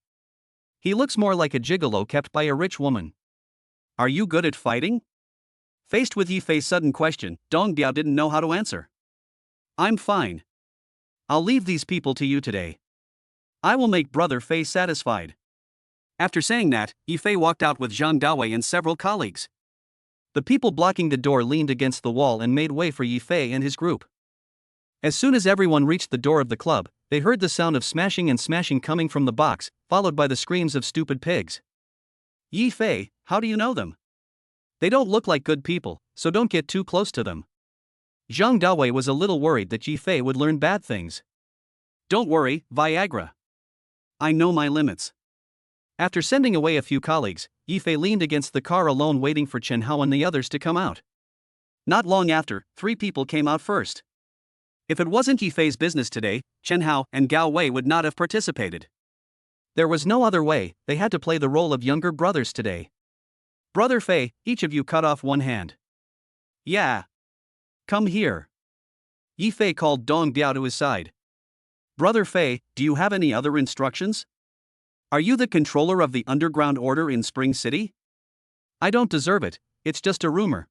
He looks more like a gigolo kept by a rich woman. "Are you good at fighting?" Faced with Yifei's sudden question, Dong Biao didn't know how to answer. "I'm fine. I'll leave these people to you today. I will make Brother Fei satisfied." After saying that, Yifei walked out with Zhang Dawei and several colleagues. The people blocking the door leaned against the wall and made way for Yifei and his group. As soon as everyone reached the door of the club, they heard the sound of smashing and smashing coming from the box, followed by the screams of stupid pigs. "Yifei, how do you know them? They don't look like good people, so don't get too close to them." Zhang Dawei was a little worried that Yifei would learn bad things. "Don't worry, Viagra. I know my limits." After sending away a few colleagues, Yifei leaned against the car alone waiting for Chen Hao and the others to come out. Not long after, 3 people came out first. If it wasn't Yifei's business today, Chen Hao and Gao Wei would not have participated. There was no other way, they had to play the role of younger brothers today. "Brother Fei, each of you cut off one hand." "Yeah. Come here." Yifei called Dong Biao to his side. "Brother Fei, do you have any other instructions? Are you the controller of the underground order in Spring City?" "I don't deserve it, it's just a rumor."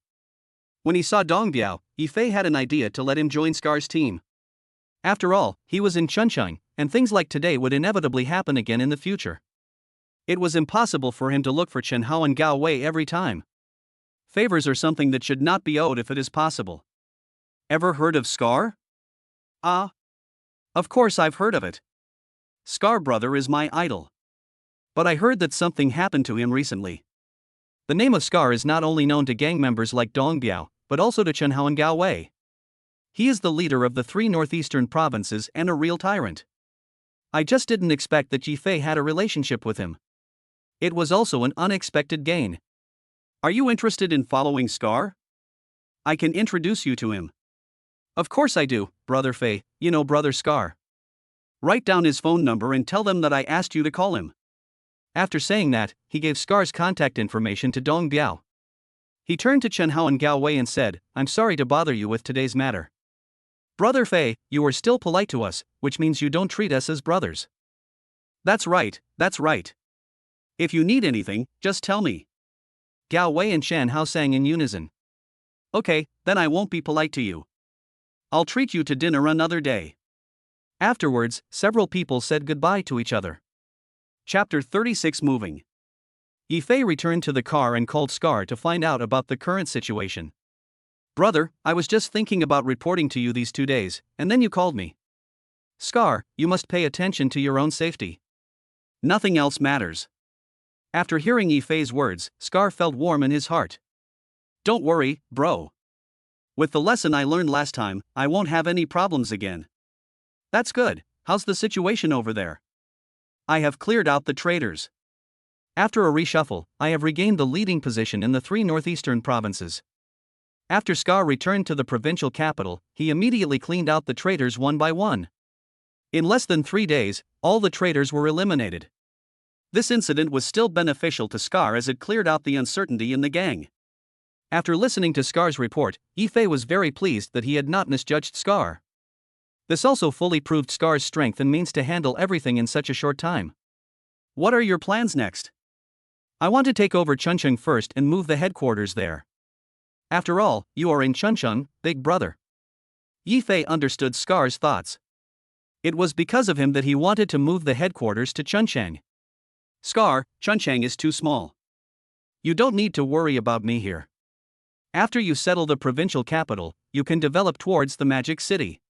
When he saw Dong Biao, Yifei had an idea to let him join Scar's team. After all, he was in Chunchang, and things like today would inevitably happen again in the future. It was impossible for him to look for Chen Hao and Gao Wei every time. Favors are something that should not be owed if it is possible. Ever heard of Scar? Ah. Of course I've heard of it. Scar brother is my idol. But I heard that something happened to him recently. The name of Scar is not only known to gang members like Dong Biao, but also to Chen Hao and Gao Wei. He is the leader of the 3 northeastern provinces and a real tyrant. I just didn't expect that Yifei had a relationship with him. It was also an unexpected gain. Are you interested in following Scar? I can introduce you to him. Of course I do, Brother Fei, you know Brother Scar. Write down his phone number and tell them that I asked you to call him. After saying that, he gave Scar's contact information to Dong Biao. He turned to Chen Hao and Gao Wei and said, "I'm sorry to bother you with today's matter. Brother Fei, you are still polite to us, which means you don't treat us as brothers." That's right, that's right. If you need anything, just tell me." Gao Wei and Chen Hao sang in unison. "Okay, then I won't be polite to you. I'll treat you to dinner another day." Afterwards, several people said goodbye to each other. Chapter 36 Moving. Yifei returned to the car and called Scar to find out about the current situation. "Brother, I was just thinking about reporting to you these 2 days, and then you called me. Scar, you must pay attention to your own safety. Nothing else matters." After hearing Yifei's words, Scar felt warm in his heart. Don't worry, bro. With the lesson I learned last time, I won't have any problems again. That's good. How's the situation over there? I have cleared out the traitors. After a reshuffle, I have regained the leading position in the 3 northeastern provinces. After Scar returned to the provincial capital, he immediately cleaned out the traitors one by one. In less than 3 days, all the traitors were eliminated. This incident was still beneficial to Scar as it cleared out the uncertainty in the gang. After listening to Scar's report, Yifei was very pleased that he had not misjudged Scar. This also fully proved Scar's strength and means to handle everything in such a short time. What are your plans next? I want to take over Chuncheon first and move the headquarters there. After all, you are in Chuncheon, big brother. Yifei understood Scar's thoughts. It was because of him that he wanted to move the headquarters to Chuncheon. Scar, Chuncheon is too small. You don't need to worry about me here. After you settle the provincial capital, you can develop towards the Magic City.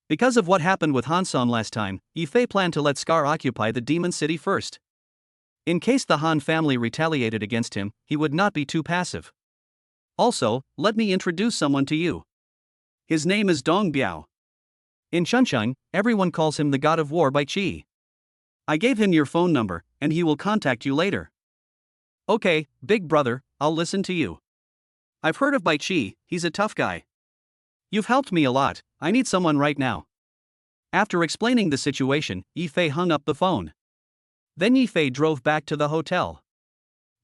Because of what happened with Hansan last time, Yifei planned to let Scar occupy the Demon City first. In case the Han family retaliated against him, he would not be too passive. Also, let me introduce someone to you. His name is Dong Biao. In Chuncheon, everyone calls him the God of War by Qi. I gave him your phone number, and he will contact you later. Okay, big brother, I'll listen to you. I've heard of Bai Qi, he's a tough guy. You've helped me a lot, I need someone right now. After explaining the situation, Yifei hung up the phone. Then Yifei drove back to the hotel.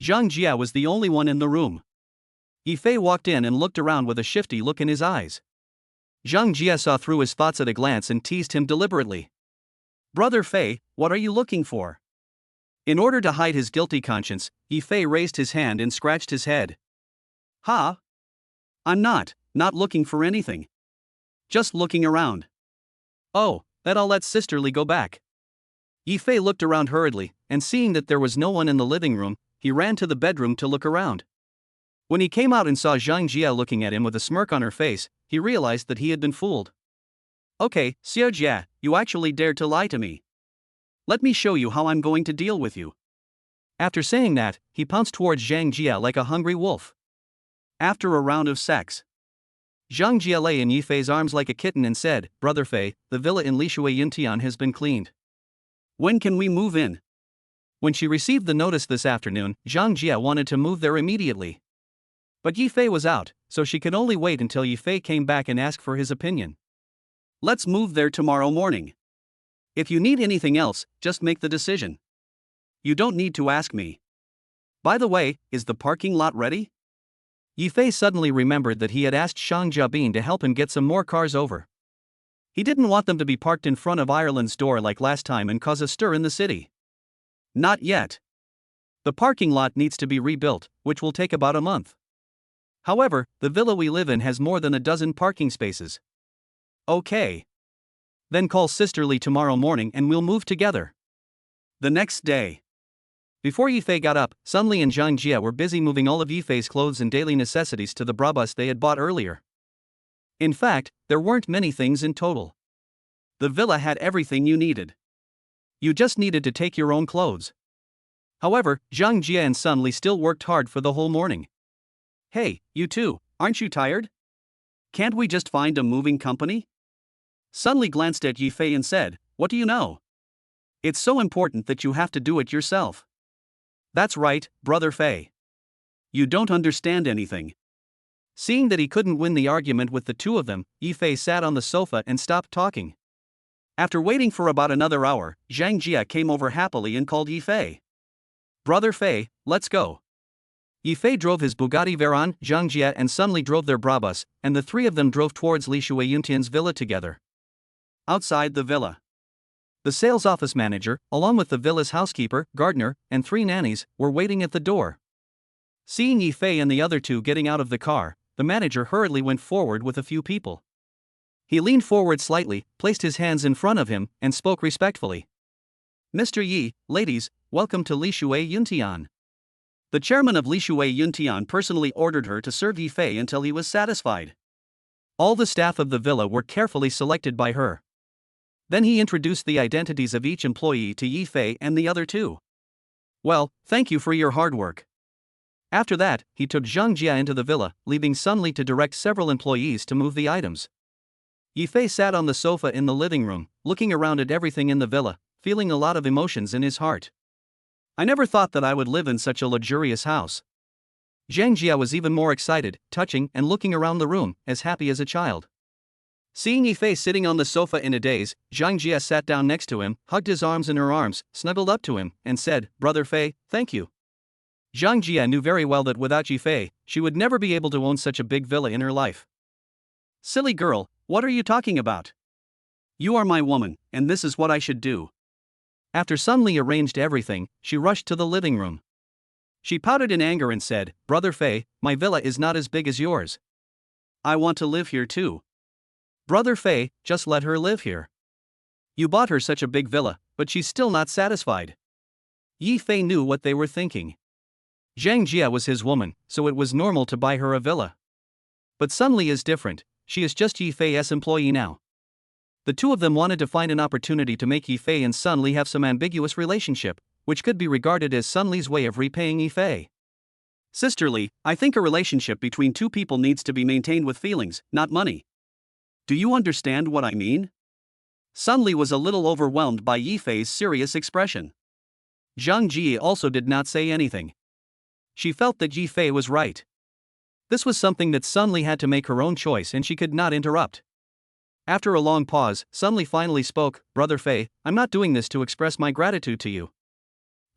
Zhang Jia was the only one in the room. Yifei walked in and looked around with a shifty look in his eyes. Zhang Jia saw through his thoughts at a glance and teased him deliberately. Brother Fei, what are you looking for? In order to hide his guilty conscience, Yifei raised his hand and scratched his head. Ha? I'm not looking for anything. Just looking around. Oh, then I'll let sisterly go back. Yifei looked around hurriedly, and seeing that there was no one in the living room, he ran to the bedroom to look around. When he came out and saw Zhang Jia looking at him with a smirk on her face, he realized that he had been fooled. Okay, Xiao Jia, you actually dared to lie to me. Let me show you how I'm going to deal with you. After saying that, he pounced towards Zhang Jia like a hungry wolf. After a round of sex, Zhang Jia lay in Yifei's arms like a kitten and said, Brother Fei, the villa in Lishui Yuntian has been cleaned. When can we move in? When she received the notice this afternoon, Zhang Jia wanted to move there immediately. But Yifei was out, so she could only wait until Yifei came back and ask for his opinion. Let's move there tomorrow morning. If you need anything else, just make the decision. You don't need to ask me. By the way, is the parking lot ready? Yifei suddenly remembered that he had asked Shang Jiabin to help him get some more cars over. He didn't want them to be parked in front of Ireland's door like last time and cause a stir in the city. Not yet. The parking lot needs to be rebuilt, which will take about a month. However, the villa we live in has more than a dozen parking spaces. Okay. Then call sisterly tomorrow morning and we'll move together. The next day. Before Yifei got up, Sunli and Zhang Jia were busy moving all of Yifei's clothes and daily necessities to the Brabus they had bought earlier. In fact, there weren't many things in total. The villa had everything you needed. You just needed to take your own clothes. However, Zhang Jia and Sunli still worked hard for the whole morning. Hey, you two, aren't you tired? Can't we just find a moving company? Sunli glanced at Yifei and said, What do you know? It's so important that you have to do it yourself. That's right, Brother Fei. You don't understand anything. Seeing that he couldn't win the argument with the two of them, Yifei sat on the sofa and stopped talking. After waiting for about another hour, Zhang Jia came over happily and called Yifei. Brother Fei, let's go. Yifei drove his Bugatti Veyron, Zhang Jia and Sunli drove their Brabus, and the three of them drove towards Li Shui Yuntian's villa together. Outside the villa, the sales office manager, along with the villa's housekeeper, gardener, and 3 nannies, were waiting at the door. Seeing Yifei and the other two getting out of the car, the manager hurriedly went forward with a few people. He leaned forward slightly, placed his hands in front of him, and spoke respectfully. Mr. Yi, ladies, welcome to Li Shui Yuntian. The chairman of Li Shui Yuntian personally ordered her to serve Yifei until he was satisfied. All the staff of the villa were carefully selected by her. Then he introduced the identities of each employee to Yifei and the other two. Well, thank you for your hard work. After that, he took Zhang Jia into the villa, leaving Sun Li to direct several employees to move the items. Yifei sat on the sofa in the living room, looking around at everything in the villa, feeling a lot of emotions in his heart. I never thought that I would live in such a luxurious house. Zhang Jia was even more excited, touching and looking around the room, as happy as a child. Seeing Yifei sitting on the sofa in a daze, Zhang Jia sat down next to him, hugged his arms in her arms, snuggled up to him, and said, "Brother Fei, thank you." Zhang Jia knew very well that without Yifei, she would never be able to own such a big villa in her life. Silly girl, what are you talking about? You are my woman, and this is what I should do. After Sun Li arranged everything, she rushed to the living room. She pouted in anger and said, "Brother Fei, my villa is not as big as yours. I want to live here too. Brother Fei, just let her live here. You bought her such a big villa, but she's still not satisfied." Yifei knew what they were thinking. Zhang Jia was his woman, so it was normal to buy her a villa. But Sun Li is different, she is just Yifei's employee now. The two of them wanted to find an opportunity to make Yifei and Sun Li have some ambiguous relationship, which could be regarded as Sun Li's way of repaying Yifei. Sisterly, I think a relationship between two people needs to be maintained with feelings, not money. Do you understand what I mean? Sun Li was a little overwhelmed by Yifei's serious expression. Zhang Ji also did not say anything. She felt that Yifei was right. This was something that Sun Li had to make her own choice and she could not interrupt. After a long pause, Sun Li finally spoke, "Brother Fei, I'm not doing this to express my gratitude to you.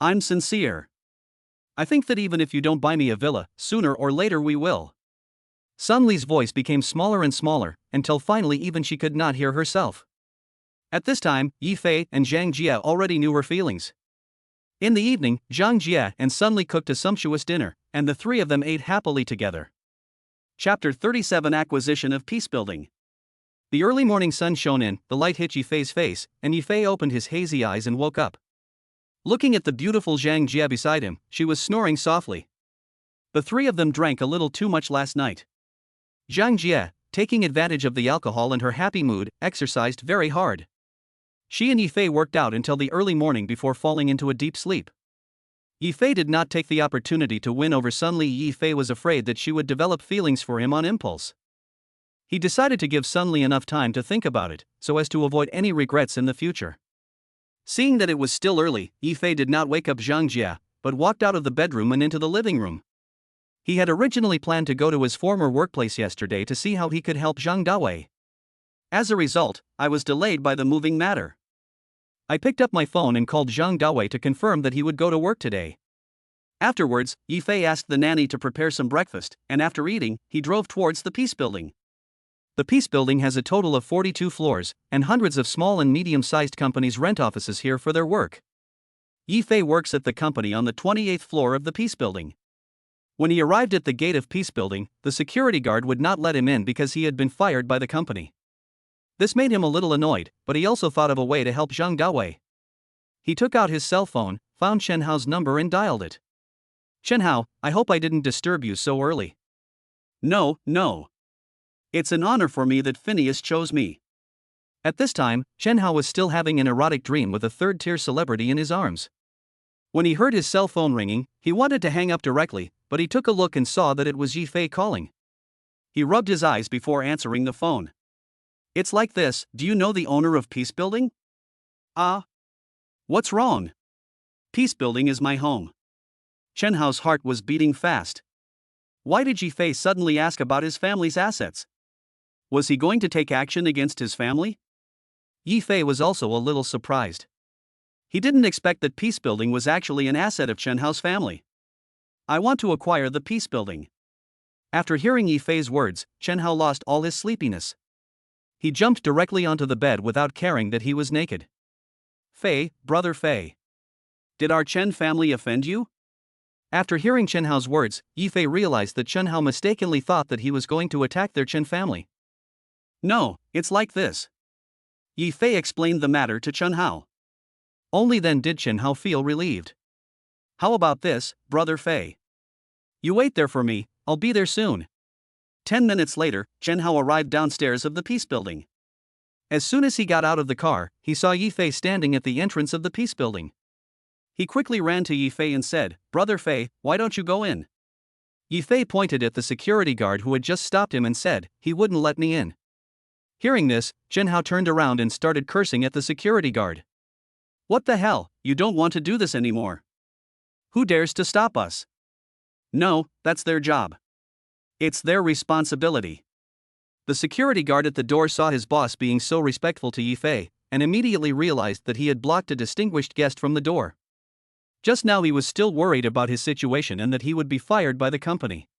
I'm sincere. I think that even if you don't buy me a villa, sooner or later we will." Sun Li's voice became smaller and smaller, until finally even she could not hear herself. At this time, Yifei and Zhang Jia already knew her feelings. In the evening, Zhang Jia and Sun Li cooked a sumptuous dinner, and the three of them ate happily together. Chapter 37 Acquisition of Peace Building. The early morning sun shone in, the light hit Yifei's face, and Yifei opened his hazy eyes and woke up. Looking at the beautiful Zhang Jia beside him, she was snoring softly. The three of them drank a little too much last night. Zhang Jia, taking advantage of the alcohol and her happy mood, exercised very hard. She and Yifei worked out until the early morning before falling into a deep sleep. Yifei did not take the opportunity to win over Sun Li. Yifei was afraid that she would develop feelings for him on impulse. He decided to give Sun Li enough time to think about it, so as to avoid any regrets in the future. Seeing that it was still early, Yifei did not wake up Zhang Jia, but walked out of the bedroom and into the living room. He had originally planned to go to his former workplace yesterday to see how he could help Zhang Dawei. As a result, I was delayed by the moving matter. I picked up my phone and called Zhang Dawei to confirm that he would go to work today. Afterwards, Yifei asked the nanny to prepare some breakfast, and after eating, he drove towards the Peace Building. The Peace Building has a total of 42 floors, and hundreds of small and medium-sized companies rent offices here for their work. Yifei works at the company on the 28th floor of the Peace Building. When he arrived at the gate of Peace Building, the security guard would not let him in because he had been fired by the company. This made him a little annoyed, but he also thought of a way to help Zhang Dawei. He took out his cell phone, found Chen Hao's number and dialed it. "Chen Hao, I hope I didn't disturb you so early." No. It's an honor for me that Phineas chose me." At this time, Chen Hao was still having an erotic dream with a third-tier celebrity in his arms. When he heard his cell phone ringing, he wanted to hang up directly, but he took a look and saw that it was Yifei calling. He rubbed his eyes before answering the phone. "It's like this, do you know the owner of Peace Building?" "Ah. What's wrong?" "Peace Building is my home." Chen Hao's heart was beating fast. Why did Yifei suddenly ask about his family's assets? Was he going to take action against his family? Yifei was also a little surprised. He didn't expect that Peace Building was actually an asset of Chen Hao's family. "I want to acquire the Peace Building." After hearing Yifei's words, Chen Hao lost all his sleepiness. He jumped directly onto the bed without caring that he was naked. "Fei, brother Fei. Did our Chen family offend you?" After hearing Chen Hao's words, Yifei realized that Chen Hao mistakenly thought that he was going to attack their Chen family. "No, it's like this." Yifei explained the matter to Chen Hao. Only then did Chen Hao feel relieved. "How about this, brother Fei? You wait there for me, I'll be there soon." 10 minutes later, Chen Hao arrived downstairs of the Peace Building. As soon as he got out of the car, he saw Yifei standing at the entrance of the Peace Building. He quickly ran to Yifei and said, "Brother Fei, why don't you go in?" Yifei pointed at the security guard who had just stopped him and said, "He wouldn't let me in." Hearing this, Chen Hao turned around and started cursing at the security guard. "What the hell, you don't want to do this anymore? Who dares to stop us?" "No, that's their job. It's their responsibility." The security guard at the door saw his boss being so respectful to Yifei, and immediately realized that he had blocked a distinguished guest from the door. Just now he was still worried about his situation and that he would be fired by the company.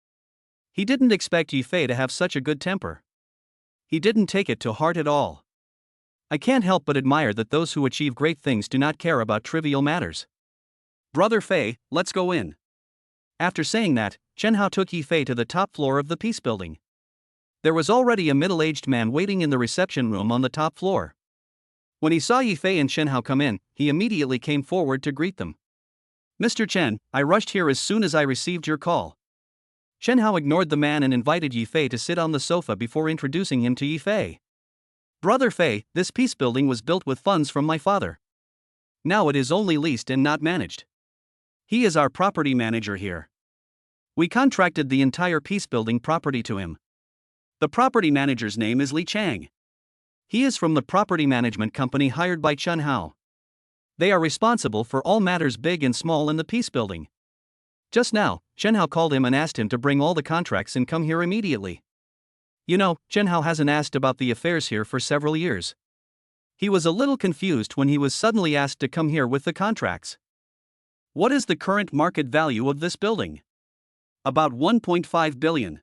He didn't expect Yifei to have such a good temper. He didn't take it to heart at all. I can't help but admire that those who achieve great things do not care about trivial matters. "Brother Fei, let's go in." After saying that, Chen Hao took Yifei to the top floor of the peace building. There was already a middle-aged man waiting in the reception room on the top floor. When he saw Yifei and Chen Hao come in, he immediately came forward to greet them. "Mr. Chen, I rushed here as soon as I received your call." Chen Hao ignored the man and invited Yifei to sit on the sofa before introducing him to Yifei. "Brother Fei, this peace building was built with funds from my father. Now it is only leased and not managed. He is our property manager here. We contracted the entire peace building property to him. The property manager's name is Li Chang. He is from the property management company hired by Chen Hao. They are responsible for all matters big and small in the peace building. Just now, Chen Hao called him and asked him to bring all the contracts and come here immediately. You know, Chen Hao hasn't asked about the affairs here for several years. He was a little confused when he was suddenly asked to come here with the contracts. What is the current market value of this building? About 1.5 billion.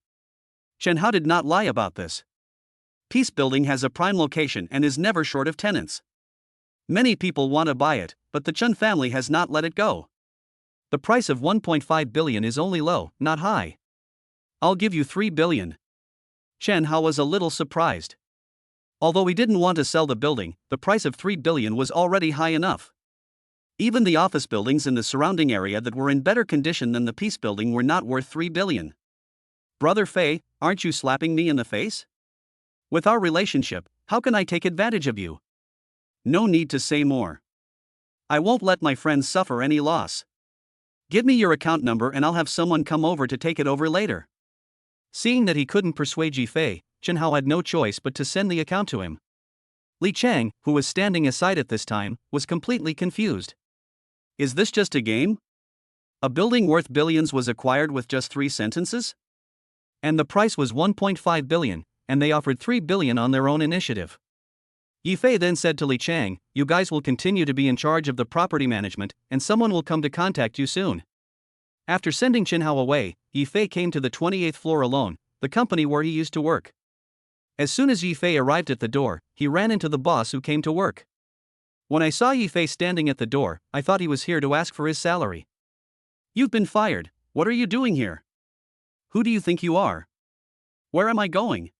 Chen Hao did not lie about this. Peace building has a prime location and is never short of tenants. Many people want to buy it, but the Chen family has not let it go. The price of 1.5 billion is only low, not high. I'll give you 3 billion. Chen Hao was a little surprised. Although he didn't want to sell the building, the price of 3 billion was already high enough. Even the office buildings in the surrounding area that were in better condition than the peace building were not worth 3 billion. Brother Fei, aren't you slapping me in the face? With our relationship, how can I take advantage of you? No need to say more. I won't let my friends suffer any loss. Give me your account number and I'll have someone come over to take it over later. Seeing that he couldn't persuade Yifei, Chen Hao had no choice but to send the account to him. Li Chang, who was standing aside at this time, was completely confused. Is this just a game? A building worth billions was acquired with just 3 sentences? And the price was 1.5 billion, and they offered 3 billion on their own initiative. Yifei then said to Li Chang, "You guys will continue to be in charge of the property management, and someone will come to contact you soon." After sending Chen Hao away, Yifei came to the 28th floor alone, the company where he used to work. As soon as Yifei arrived at the door, he ran into the boss who came to work. When I saw Yifei standing at the door, I thought he was here to ask for his salary. "You've been fired. What are you doing here? Who do you think you are? Where am I going?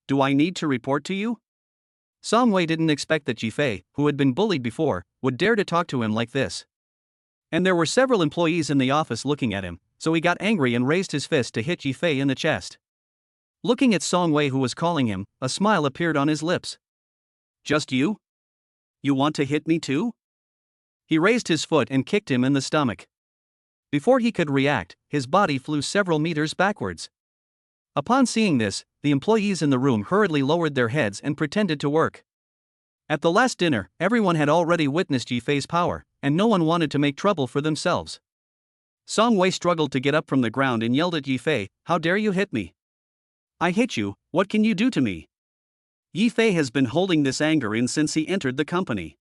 Do I need to report to you?" Song Wei didn't expect that Yifei, who had been bullied before, would dare to talk to him like this. And there were several employees in the office looking at him, so he got angry and raised his fist to hit Yifei in the chest. Looking at Song Wei who was calling him, a smile appeared on his lips. "Just you? You want to hit me too?" He raised his foot and kicked him in the stomach. Before he could react, his body flew several meters backwards. Upon seeing this, the employees in the room hurriedly lowered their heads and pretended to work. At the last dinner, everyone had already witnessed Yifei's power, and no one wanted to make trouble for themselves. Song Wei struggled to get up from the ground and yelled at Yifei, "How dare you hit me? I hate you, what can you do to me?" Yifei has been holding this anger in since he entered the company.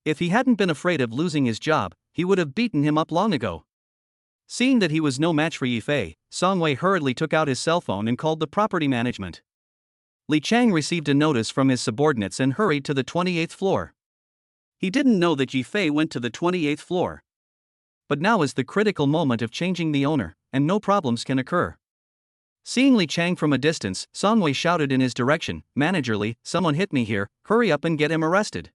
If he hadn't been afraid of losing his job, he would have beaten him up long ago. Seeing that he was no match for Yifei, Song Wei hurriedly took out his cell phone and called the property management. Li Chang received a notice from his subordinates and hurried to the 28th floor. He didn't know that Yifei went to the 28th floor. But now is the critical moment of changing the owner, and no problems can occur. Seeing Li Chang from a distance, Song Wei shouted in his direction, "Manager, someone hit me here, hurry up and get him arrested."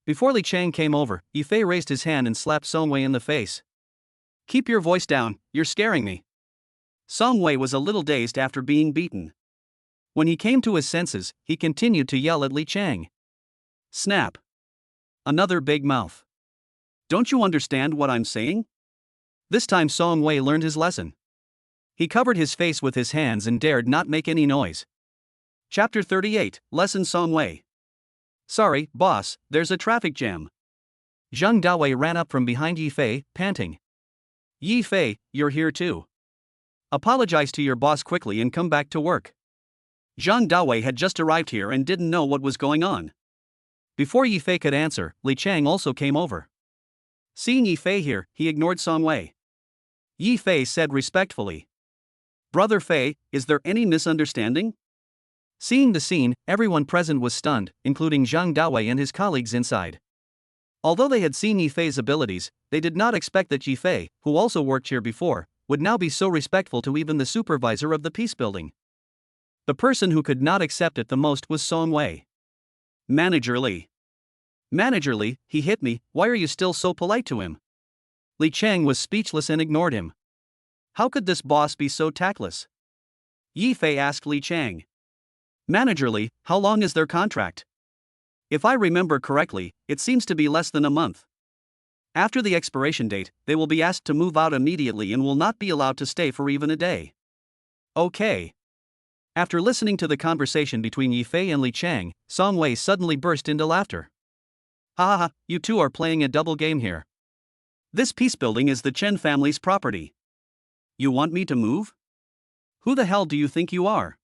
Before Li Chang came over, Yifei raised his hand and slapped Song Wei in the face. "Keep your voice down, you're scaring me." Song Wei was a little dazed after being beaten. When he came to his senses, he continued to yell at Li Chang. Snap. Another big mouth. Don't you understand what I'm saying? This time Song Wei learned his lesson. He covered his face with his hands and dared not make any noise. Chapter 38, Lesson Song Wei. Sorry, boss, there's a traffic jam. Zhang Dawei ran up from behind Yi Fei, panting. Yi Fei, you're here too. Apologize to your boss quickly and come back to work. Zhang Dawei had just arrived here and didn't know what was going on. Before Yi Fei could answer, Li Chang also came over. Seeing Yi Fei here, he ignored Song Wei. Yi Fei said respectfully. Brother Fei, is there any misunderstanding? Seeing the scene, everyone present was stunned, including Zhang Dawei and his colleagues inside. Although they had seen Yi Fei's abilities, they did not expect that Yi Fei, who also worked here before, would now be so respectful to even the supervisor of the peace building. The person who could not accept it the most was Song Wei. Manager Li. Manager Li, he hit me, why are you still so polite to him? Li Chang was speechless and ignored him. How could this boss be so tactless? Yi Fei asked Li Chang. Manager Li, how long is their contract? If I remember correctly, it seems to be less than a month. After the expiration date, they will be asked to move out immediately and will not be allowed to stay for even a day. Okay. After listening to the conversation between Yi Fei and Li Chang, Song Wei suddenly burst into laughter. Ha ha ha, you two are playing a double game here. This peace building is the Chen family's property. You want me to move? Who the hell do you think you are?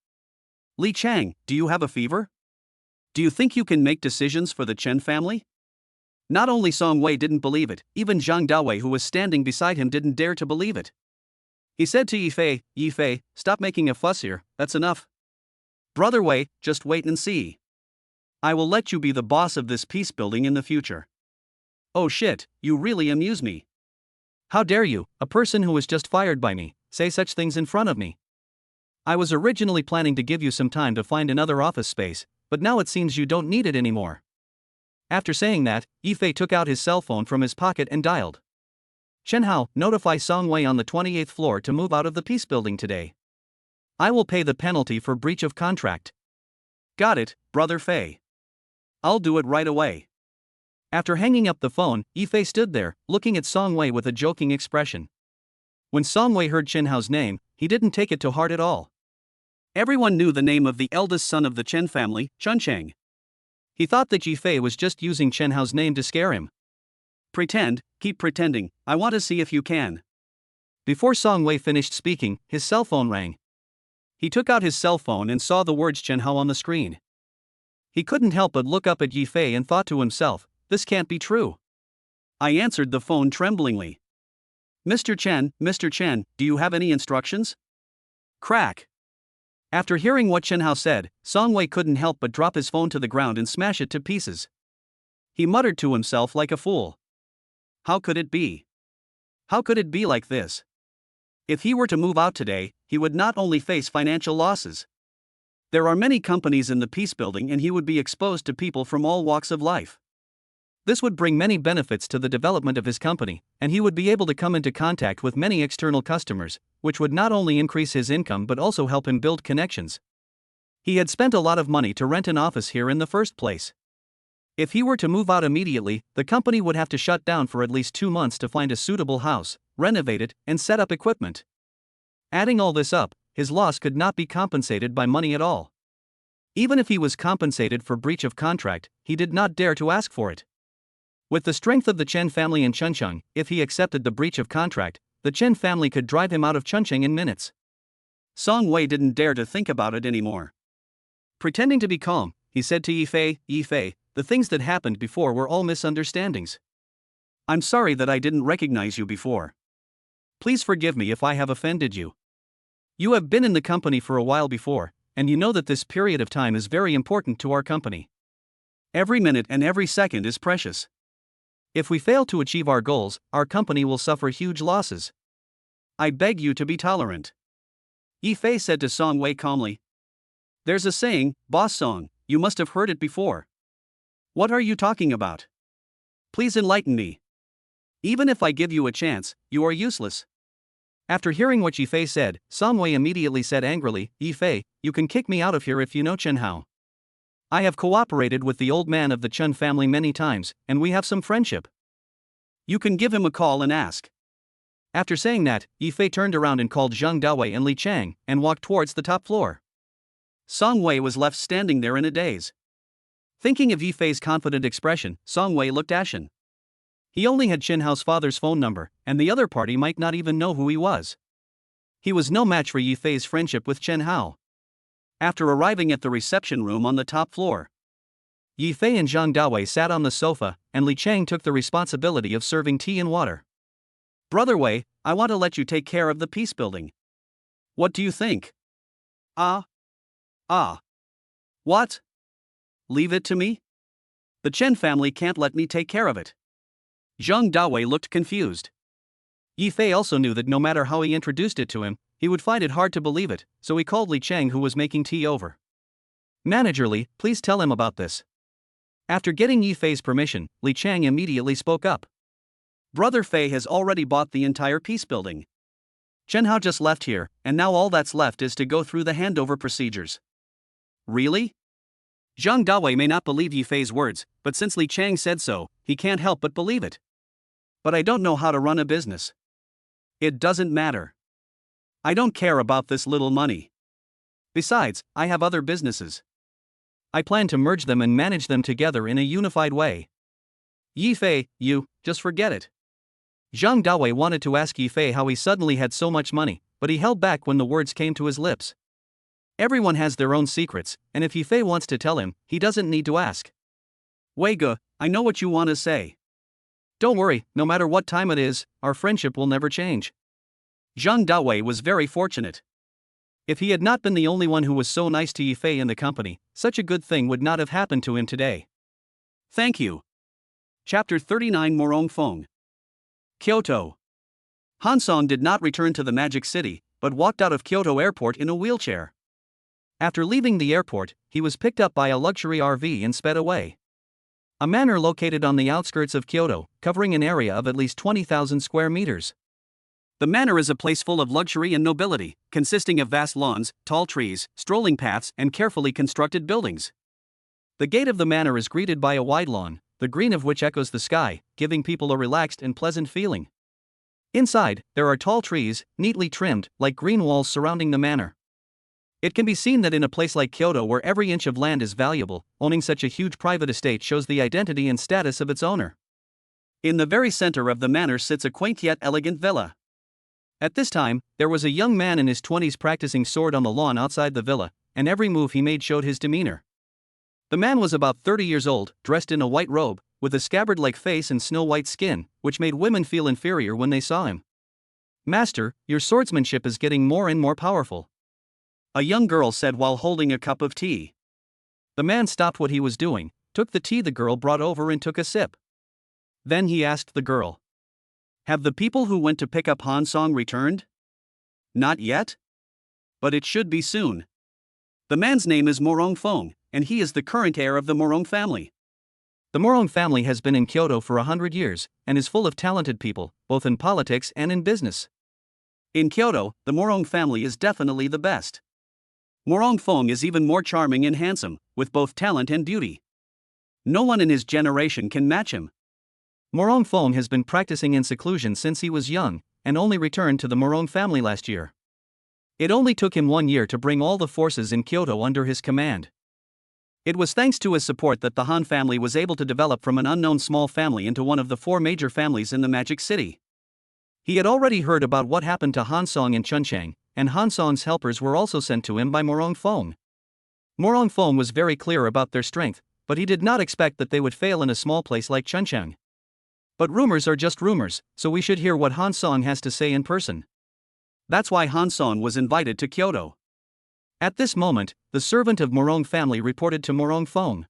Li Chang, do you have a fever? Do you think you can make decisions for the Chen family? Not only Song Wei didn't believe it, even Zhang Dawei, who was standing beside him, didn't dare to believe it. He said to Yi Fei, stop making a fuss here, that's enough. Brother Wei, just wait and see. I will let you be the boss of this peace building in the future. Oh shit, you really amuse me. How dare you, a person who was just fired by me, say such things in front of me? I was originally planning to give you some time to find another office space, but now it seems you don't need it anymore. After saying that, Yi Fei took out his cell phone from his pocket and dialed. Chen Hao, notify Song Wei on the 28th floor to move out of the peace building today. I will pay the penalty for breach of contract. Got it, Brother Fei. I'll do it right away. After hanging up the phone, Yi Fei stood there, looking at Song Wei with a joking expression. When Song Wei heard Chen Hao's name, he didn't take it to heart at all. Everyone knew the name of the eldest son of the Chen family, Chun Cheng. He thought that Yi Fei was just using Chen Hao's name to scare him. Pretend, keep pretending, I want to see if you can. Before Song Wei finished speaking, his cell phone rang. He took out his cell phone and saw the words Chen Hao on the screen. He couldn't help but look up at Yi Fei and thought to himself, this can't be true. I answered the phone tremblingly. Mr. Chen, do you have any instructions? Crack. After hearing what Chen Hao said, Song Wei couldn't help but drop his phone to the ground and smash it to pieces. He muttered to himself like a fool. How could it be? How could it be like this? If he were to move out today, he would not only face financial losses. There are many companies in the peace building and he would be exposed to people from all walks of life. This would bring many benefits to the development of his company, and he would be able to come into contact with many external customers, which would not only increase his income but also help him build connections. He had spent a lot of money to rent an office here in the first place. If he were to move out immediately, the company would have to shut down for at least 2 months to find a suitable house, renovate it, and set up equipment. Adding all this up, his loss could not be compensated by money at all. Even if he was compensated for breach of contract, he did not dare to ask for it. With the strength of the Chen family in Chuncheng, if he accepted the breach of contract, the Chen family could drive him out of Chuncheng in minutes. Song Wei didn't dare to think about it anymore. Pretending to be calm, he said to Yi Fei, the things that happened before were all misunderstandings. I'm sorry that I didn't recognize you before. Please forgive me if I have offended you. You have been in the company for a while before, and you know that this period of time is very important to our company. Every minute and every second is precious. If we fail to achieve our goals, our company will suffer huge losses. I beg you to be tolerant. Yi Fei said to Song Wei calmly. There's a saying, Boss Song, you must have heard it before. What are you talking about? Please enlighten me. Even if I give you a chance, you are useless. After hearing what Yi Fei said, Song Wei immediately said angrily, Yi Fei, you can kick me out of here if you know Chen Hao. I have cooperated with the old man of the Chen family many times, and we have some friendship. You can give him a call and ask. After saying that, Yifei turned around and called Zhang Daowei and Li Chang and walked towards the top floor. Song Wei was left standing there in a daze. Thinking of Yifei's confident expression, Song Wei looked ashen. He only had Qin Hao's father's phone number, and the other party might not even know who he was. He was no match for Yifei's friendship with Chen Hao. After arriving at the reception room on the top floor, Yifei and Zhang Daowei sat on the sofa, and Li Chang took the responsibility of serving tea and water. Brother Wei, I want to let you take care of the peace building. What do you think? What? Leave it to me? The Chen family can't let me take care of it. Zhang Daowei looked confused. Yifei also knew that no matter how he introduced it to him, he would find it hard to believe it, so he called Li Chang, who was making tea, over. Manager Li, please tell him about this. After getting Yifei's permission, Li Chang immediately spoke up. Brother Fei has already bought the entire peace building. Chen Hao just left here, and now all that's left is to go through the handover procedures. Really? Zhang Daowei may not believe Yifei's words, but since Li Chang said so, he can't help but believe it. But I don't know how to run a business. It doesn't matter. I don't care about this little money. Besides, I have other businesses. I plan to merge them and manage them together in a unified way. Yifei, you, just forget it. Zhang Daowei wanted to ask Yifei how he suddenly had so much money, but he held back when the words came to his lips. Everyone has their own secrets, and if Yifei wants to tell him, he doesn't need to ask. Wei Ge, I know what you want to say. Don't worry, no matter what time it is, our friendship will never change. Zhang Daowei was very fortunate. If he had not been the only one who was so nice to Yifei in the company, such a good thing would not have happened to him today. Thank you. Chapter 39 Morong Feng. Kyoto. Han Song did not return to the Magic City, but walked out of Kyoto Airport in a wheelchair. After leaving the airport, he was picked up by a luxury RV and sped away. A manor located on the outskirts of Kyoto, covering an area of at least 20,000 square meters. The manor is a place full of luxury and nobility, consisting of vast lawns, tall trees, strolling paths, and carefully constructed buildings. The gate of the manor is greeted by a wide lawn, the green of which echoes the sky, giving people a relaxed and pleasant feeling. Inside, there are tall trees, neatly trimmed, like green walls surrounding the manor. It can be seen that in a place like Kyoto, where every inch of land is valuable, owning such a huge private estate shows the identity and status of its owner. In the very center of the manor sits a quaint yet elegant villa. At this time, there was a young man in his 20s practicing sword on the lawn outside the villa, and every move he made showed his demeanor. The man was about 30 years old, dressed in a white robe, with a scabbard-like face and snow-white skin, which made women feel inferior when they saw him. Master, your swordsmanship is getting more and more powerful. A young girl said while holding a cup of tea. The man stopped what he was doing, took the tea the girl brought over and took a sip. Then he asked the girl, "Have the people who went to pick up Han Song returned?" "Not yet? But it should be soon. The man's name is Morong Feng, and he is the current heir of the Morong family." The Morong family has been in Kyoto for 100 years, and is full of talented people, both in politics and in business. In Kyoto, the Morong family is definitely the best. Morong Feng is even more charming and handsome, with both talent and beauty. No one in his generation can match him. Morong Feng has been practicing in seclusion since he was young, and only returned to the Morong family last year. It only took him 1 year to bring all the forces in Kyoto under his command. It was thanks to his support that the Han family was able to develop from an unknown small family into one of the 4 major families in the Magic City. He had already heard about what happened to Han Song in Chunchang, and Han Song's helpers were also sent to him by Morong Feng. Morong Feng was very clear about their strength, but he did not expect that they would fail in a small place like Chunchang. But rumors are just rumors, so we should hear what Han Song has to say in person. That's why Han Song was invited to Kyoto. At this moment, the servant of Morong family reported to Morong Feng.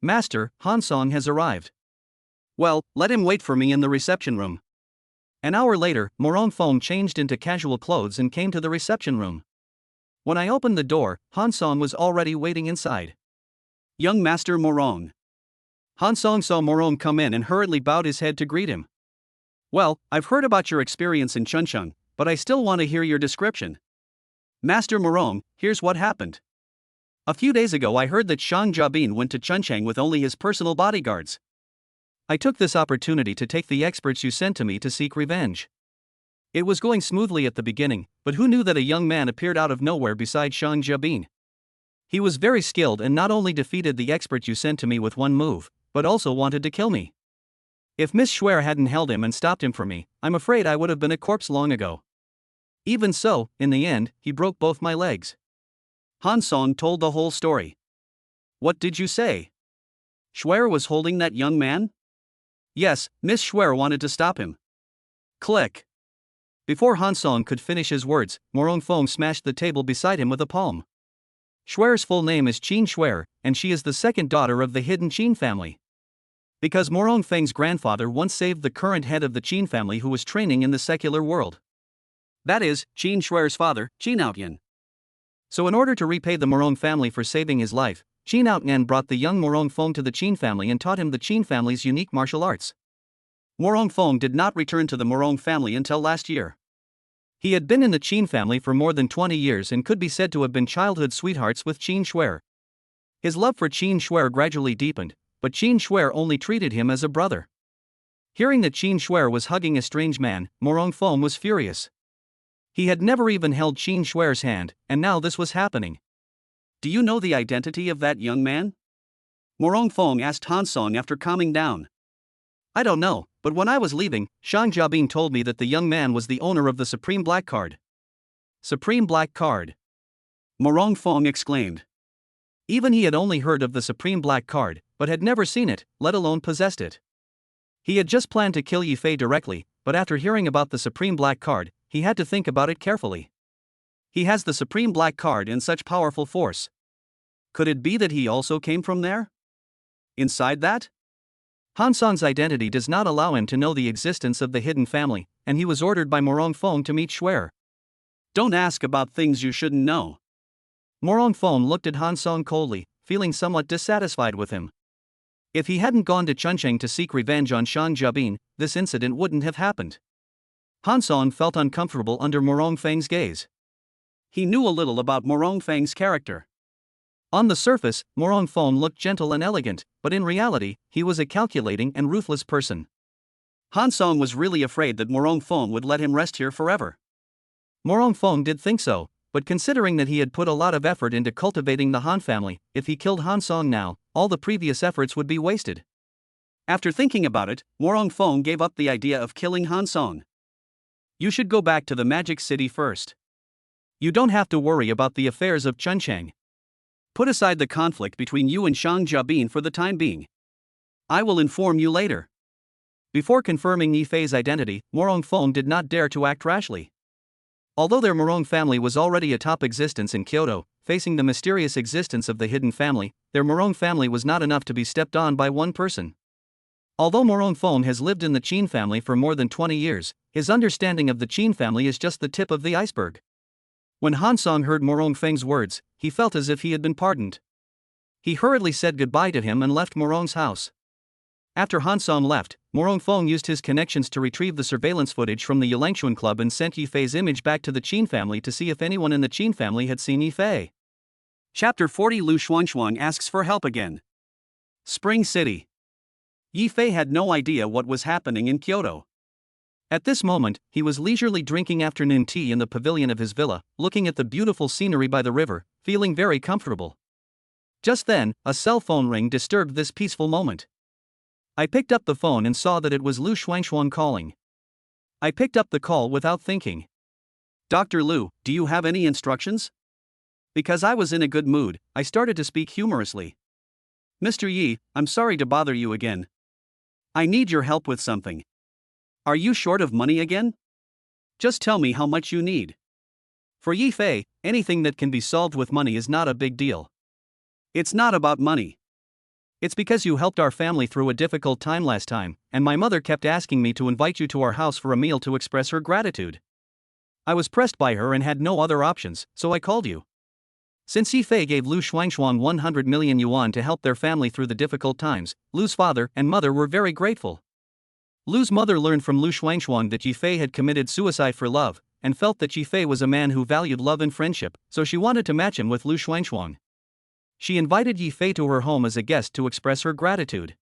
"Master, Han Song has arrived." "Well, let him wait for me in the reception room." An hour later, Morong Feng changed into casual clothes and came to the reception room. When I opened the door, Han Song was already waiting inside. "Young Master Morong." Han Song saw Morong come in and hurriedly bowed his head to greet him. "Well, I've heard about your experience in Chuncheng, but I still want to hear your description." "Master Morong, here's what happened. A few days ago I heard that Shang Jiabin went to Chuncheng with only his personal bodyguards. I took this opportunity to take the experts you sent to me to seek revenge. It was going smoothly at the beginning, but who knew that a young man appeared out of nowhere beside Shang Jabin? He was very skilled and not only defeated the expert you sent to me with one move, but also wanted to kill me. If Miss Schwer hadn't held him and stopped him for me, I'm afraid I would have been a corpse long ago. Even so, in the end, he broke both my legs. Han Song told the whole story. What did you say? Schwer was holding that young man? Yes, Miss Schwer wanted to stop him. Click. Before Han Song could finish his words, Morong Fong smashed the table beside him with a palm. Schwer's full name is Qin Schwer, and she is the second daughter of the hidden Qin family. Because Morong Feng's grandfather once saved the current head of the Qin family who was training in the secular world. That is, Qin Schwer's father, Qin Outyan. So in order to repay the Morong family for saving his life, Qin Outyan brought the young Morong Fong to the Qin family and taught him the Qin family's unique martial arts. Morong Fong did not return to the Morong family until last year. He had been in the Qin family for more than 20 years and could be said to have been childhood sweethearts with Qin Schwer. His love for Qin Schwer gradually deepened, but Qin Schwer only treated him as a brother. Hearing that Qin Schwer was hugging a strange man, Morong Fong was furious. He had never even held Qin Schwer's hand, and now this was happening. Do you know the identity of that young man? Morong Fong asked Han Song after calming down. I don't know, but when I was leaving, Shang Jiabin told me that the young man was the owner of the Supreme Black Card. Supreme Black Card? Morong Fong exclaimed. Even he had only heard of the Supreme Black Card, but had never seen it, let alone possessed it. He had just planned to kill Yi Fei directly, but after hearing about the Supreme Black Card, he had to think about it carefully. He has the Supreme Black Card in such powerful force. Could it be that he also came from there? Inside that? Han Song's identity does not allow him to know the existence of the hidden family, and he was ordered by Morong Fong to meet Schwer. Don't ask about things you shouldn't know. Morong Fong looked at Han Song coldly, feeling somewhat dissatisfied with him. If he hadn't gone to Chuncheng to seek revenge on Shang Jiabin, this incident wouldn't have happened. Han Song felt uncomfortable under Morong Feng's gaze. He knew a little about Morong Feng's character. On the surface, Morong Fong looked gentle and elegant, but in reality, he was a calculating and ruthless person. Han Song was really afraid that Morong Fong would let him rest here forever. Morong Fong did think so, but considering that he had put a lot of effort into cultivating the Han family, if he killed Han Song now, all the previous efforts would be wasted. After thinking about it, Morong Fong gave up the idea of killing Han Song. You should go back to the Magic City first. You don't have to worry about the affairs of Chuncheng. Put aside the conflict between you and Shang Jiabin for the time being. I will inform you later. Before confirming Yi Fei's identity, Morong Fong did not dare to act rashly. Although their Morong family was already a top existence in Kyoto, facing the mysterious existence of the hidden family, their Morong family was not enough to be stepped on by one person. Although Morong Fong has lived in the Qin family for more than 20 years, his understanding of the Qin family is just the tip of the iceberg. When Han Song heard Morong Feng's words, he felt as if he had been pardoned. He hurriedly said goodbye to him and left Morong's house. After Han Song left, Morong Fong used his connections to retrieve the surveillance footage from the Yulangchuan Club and sent Yi Fei's image back to the Qin family to see if anyone in the Qin family had seen Yi Fei. Chapter 40 Lu Xuanxuang asks for help again. Spring City. Yi Fei had no idea what was happening in Kyoto. At this moment, he was leisurely drinking afternoon tea in the pavilion of his villa, looking at the beautiful scenery by the river, feeling very comfortable. Just then, a cell phone ring disturbed this peaceful moment. I picked up the phone and saw that it was Lu Xuanxuang calling. I picked up the call without thinking. Dr. Lu, do you have any instructions? Because I was in a good mood, I started to speak humorously. Mr. Yi, I'm sorry to bother you again. I need your help with something. Are you short of money again? Just tell me how much you need. For Yi Fei, anything that can be solved with money is not a big deal. It's not about money. It's because you helped our family through a difficult time last time, and my mother kept asking me to invite you to our house for a meal to express her gratitude. I was pressed by her and had no other options, so I called you. Since Yi Fei gave Lu Xuanxuang 100 million yuan to help their family through the difficult times, Lu's father and mother were very grateful. Lu's mother learned from Lu Xuanxuang that Yi Fei had committed suicide for love, and felt that Yi Fei was a man who valued love and friendship, so she wanted to match him with Lu Xuanxuang. She invited Yi Fei to her home as a guest to express her gratitude.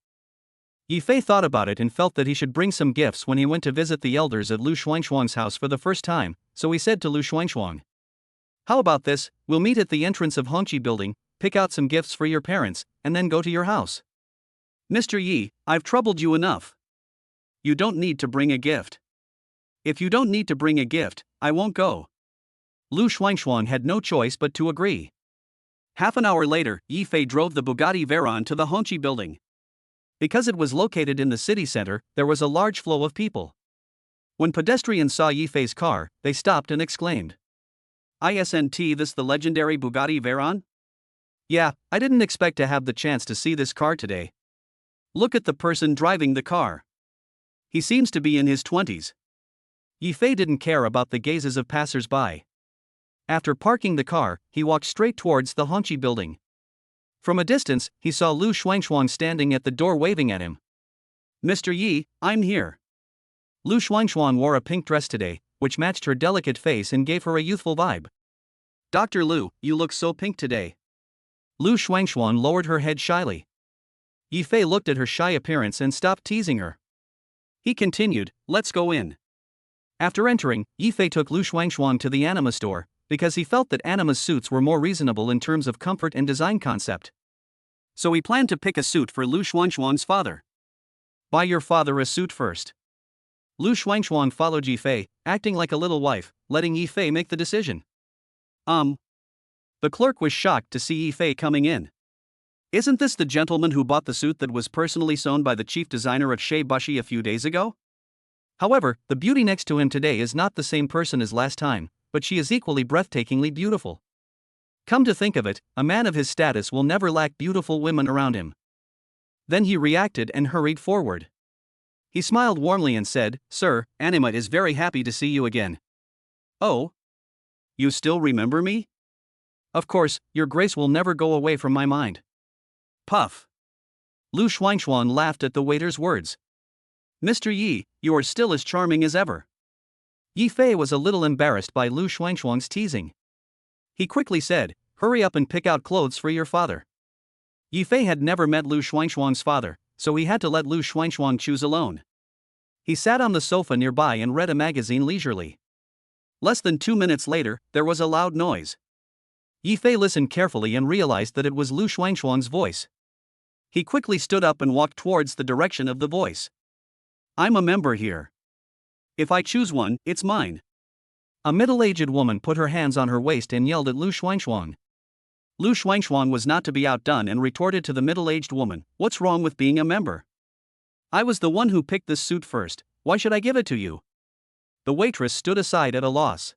Yi Fei thought about it and felt that he should bring some gifts when he went to visit the elders at Lu Xuangshuang's house for the first time, so he said to Lu Xuangshuang, "How about this, we'll meet at the entrance of Hongqi building, pick out some gifts for your parents, and then go to your house." "Mr. Yi, I've troubled you enough. You don't need to bring a gift." "If you don't need to bring a gift, I won't go." Lu Xuangshuang had no choice but to agree. Half an hour later, Yi Fei drove the Bugatti Veyron to the Hongqi building. Because it was located in the city center, there was a large flow of people. When pedestrians saw Yi Fei's car, they stopped and exclaimed, "Isn't this the legendary Bugatti Veyron?" "Yeah, I didn't expect to have the chance to see this car today. Look at the person driving the car. He seems to be in his 20s. Yi Fei didn't care about the gazes of passers-by. After parking the car, he walked straight towards the Hongqi building. From a distance, he saw Lu Xuangshuang standing at the door waving at him. "Mr. Yi, I'm here." Lu Xuangshuang wore a pink dress today, which matched her delicate face and gave her a youthful vibe. "Dr. Lu, you look so pink today." Lu Xuangshuang lowered her head shyly. Yi Fei looked at her shy appearance and stopped teasing her. He continued, "Let's go in." After entering, Yi Fei took Lu Xuangshuang to the anima store, because he felt that Anima's suits were more reasonable in terms of comfort and design concept. So he planned to pick a suit for Lu Xuangshuang's father. "Buy your father a suit first." Lu Xuangshuang followed Yi Fei, acting like a little wife, letting Yi Fei make the decision. The clerk was shocked to see Yi Fei coming in. "Isn't this the gentleman who bought the suit that was personally sewn by the chief designer of Shea Bushi a few days ago?" However, the beauty next to him today is not the same person as last time, but she is equally breathtakingly beautiful. Come to think of it, a man of his status will never lack beautiful women around him. Then he reacted and hurried forward. He smiled warmly and said, "Sir, Anima is very happy to see you again." "Oh? You still remember me?" "Of course, your grace will never go away from my mind." Puff. Lu Xuangshuang laughed at the waiter's words. "Mr. Yi, you are still as charming as ever." Yi Fei was a little embarrassed by Lu Xuangshuang's teasing. He quickly said, "Hurry up and pick out clothes for your father." Yi Fei had never met Lu Xuangshuang's father, so he had to let Lu Xuangshuang choose alone. He sat on the sofa nearby and read a magazine leisurely. Less than 2 minutes later, there was a loud noise. Yi Fei listened carefully and realized that it was Lu Xuangshuang's voice. He quickly stood up and walked towards the direction of the voice. "I'm a member here. If I choose one, it's mine." A middle-aged woman put her hands on her waist and yelled at Lu Xuangshuang. Lu Xuangshuang was not to be outdone and retorted to the middle-aged woman, "What's wrong with being a member? I was the one who picked this suit first, why should I give it to you?" The waitress stood aside at a loss.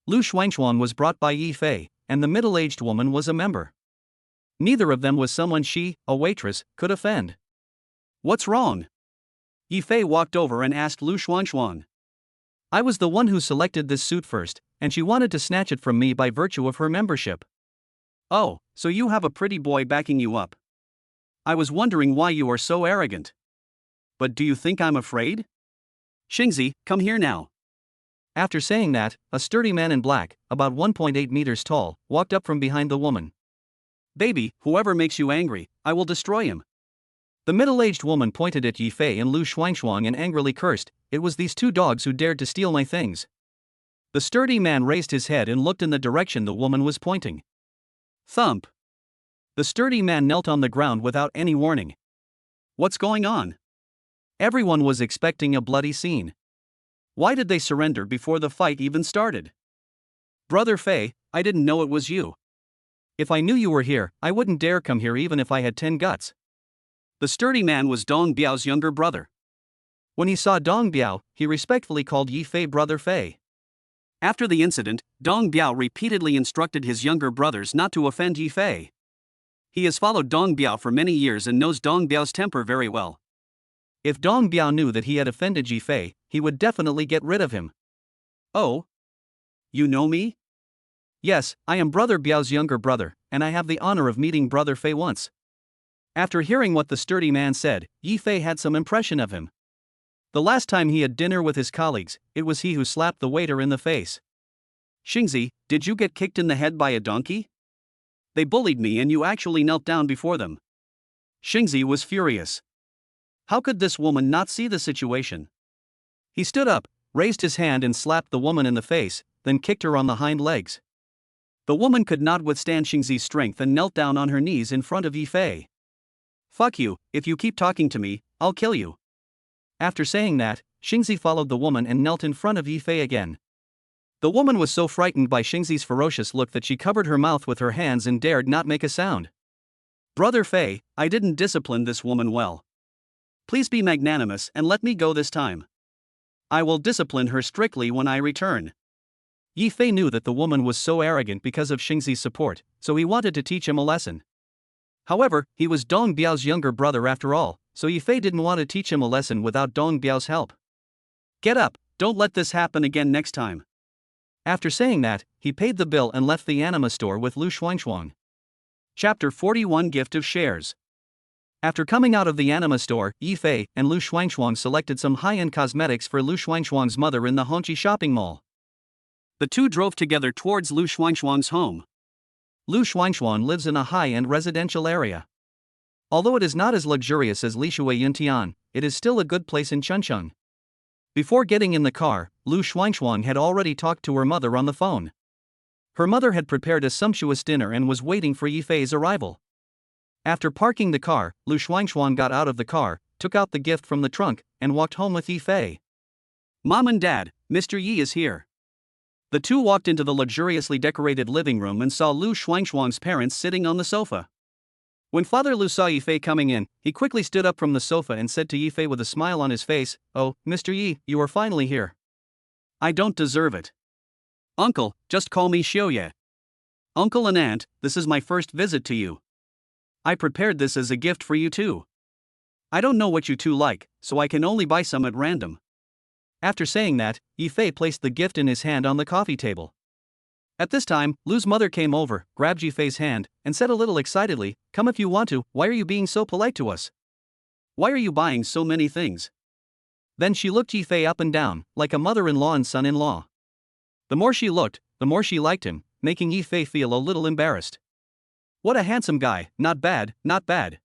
Lu Xuangshuang was brought by Yi Fei, and the middle-aged woman was a member. Neither of them was someone she, a waitress, could offend. "What's wrong?" Yi Fei walked over and asked Lu Xuangshuang. "I was the one who selected this suit first, and she wanted to snatch it from me by virtue of her membership." "Oh, so you have a pretty boy backing you up. I was wondering why you are so arrogant. But do you think I'm afraid? Xingzi, come here now." After saying that, a sturdy man in black, about 1.8 meters tall, walked up from behind the woman. "Baby, whoever makes you angry, I will destroy him." The middle-aged woman pointed at Yi Fei and Lu Xuangshuang and angrily cursed, "It was these two dogs who dared to steal my things." The sturdy man raised his head and looked in the direction the woman was pointing. Thump. The sturdy man knelt on the ground without any warning. What's going on? Everyone was expecting a bloody scene. Why did they surrender before the fight even started? "Brother Fei, I didn't know it was you. If I knew you were here, I wouldn't dare come here even if I had 10 guts." The sturdy man was Dong Biao's younger brother. When he saw Dong Biao, he respectfully called Yi Fei Brother Fei. After the incident, Dong Biao repeatedly instructed his younger brothers not to offend Yi Fei. He has followed Dong Biao for many years and knows Dong Biao's temper very well. If Dong Biao knew that he had offended Yi Fei, he would definitely get rid of him. "Oh? You know me?" "Yes, I am Brother Biao's younger brother, and I have the honor of meeting Brother Fei once." After hearing what the sturdy man said, Yi Fei had some impression of him. The last time he had dinner with his colleagues, it was he who slapped the waiter in the face. "Xingzi, did you get kicked in the head by a donkey? They bullied me and you actually knelt down before them." Xingzi was furious. How could this woman not see the situation? He stood up, raised his hand and slapped the woman in the face, then kicked her on the hind legs. The woman could not withstand Xingzi's strength and knelt down on her knees in front of Yifei. Fuck you, if you keep talking to me, I'll kill you. After saying that, Xingzi followed the woman and knelt in front of Yifei again. The woman was so frightened by Xingzi's ferocious look that she covered her mouth with her hands and dared not make a sound. Brother Fei, I didn't discipline this woman well. Please be magnanimous and let me go this time. I will discipline her strictly when I return. Yifei knew that the woman was so arrogant because of Xingzi's support, so he wanted to teach him a lesson. However, he was Dong Biao's younger brother after all, so Yifei didn't want to teach him a lesson without Dong Biao's help. Get up, don't let this happen again next time. After saying that, he paid the bill and left the anima store with Lu Xuanxuang. Chapter 41 Gift of Shares. After coming out of the anima store, Yifei and Lu Xuanxuang selected some high-end cosmetics for Lu Xuanxuang's mother in the Hongqi shopping mall. The two drove together towards Lu Xuanxuang's home. Lu Xuanxuang lives in a high-end residential area. Although it is not as luxurious as Lishui Yuntian, it is still a good place in Chuncheon. Before getting in the car, Lu Xuanxuang had already talked to her mother on the phone. Her mother had prepared a sumptuous dinner and was waiting for Yifei's arrival. After parking the car, Lu Xuanxuang got out of the car, took out the gift from the trunk, and walked home with Yifei. Mom and Dad, Mr. Yi is here. The two walked into the luxuriously decorated living room and saw Lu Xuanxuang's parents sitting on the sofa. When Father Lu saw Yifei coming in, he quickly stood up from the sofa and said to Yifei with a smile on his face, "Oh, Mr. Yi, you are finally here. I don't deserve it. Uncle, just call me Xiaoye. Uncle and Aunt, this is my first visit to you. I prepared this as a gift for you too. I don't know what you two like, so I can only buy some at random." After saying that, Yifei placed the gift in his hand on the coffee table. At this time, Lu's mother came over, grabbed Yifei's hand, and said a little excitedly, "Come if you want to, why are you being so polite to us? Why are you buying so many things?" Then she looked Yifei up and down, like a mother-in-law and son-in-law. The more she looked, the more she liked him, making Yifei feel a little embarrassed. What a handsome guy, not bad, not bad.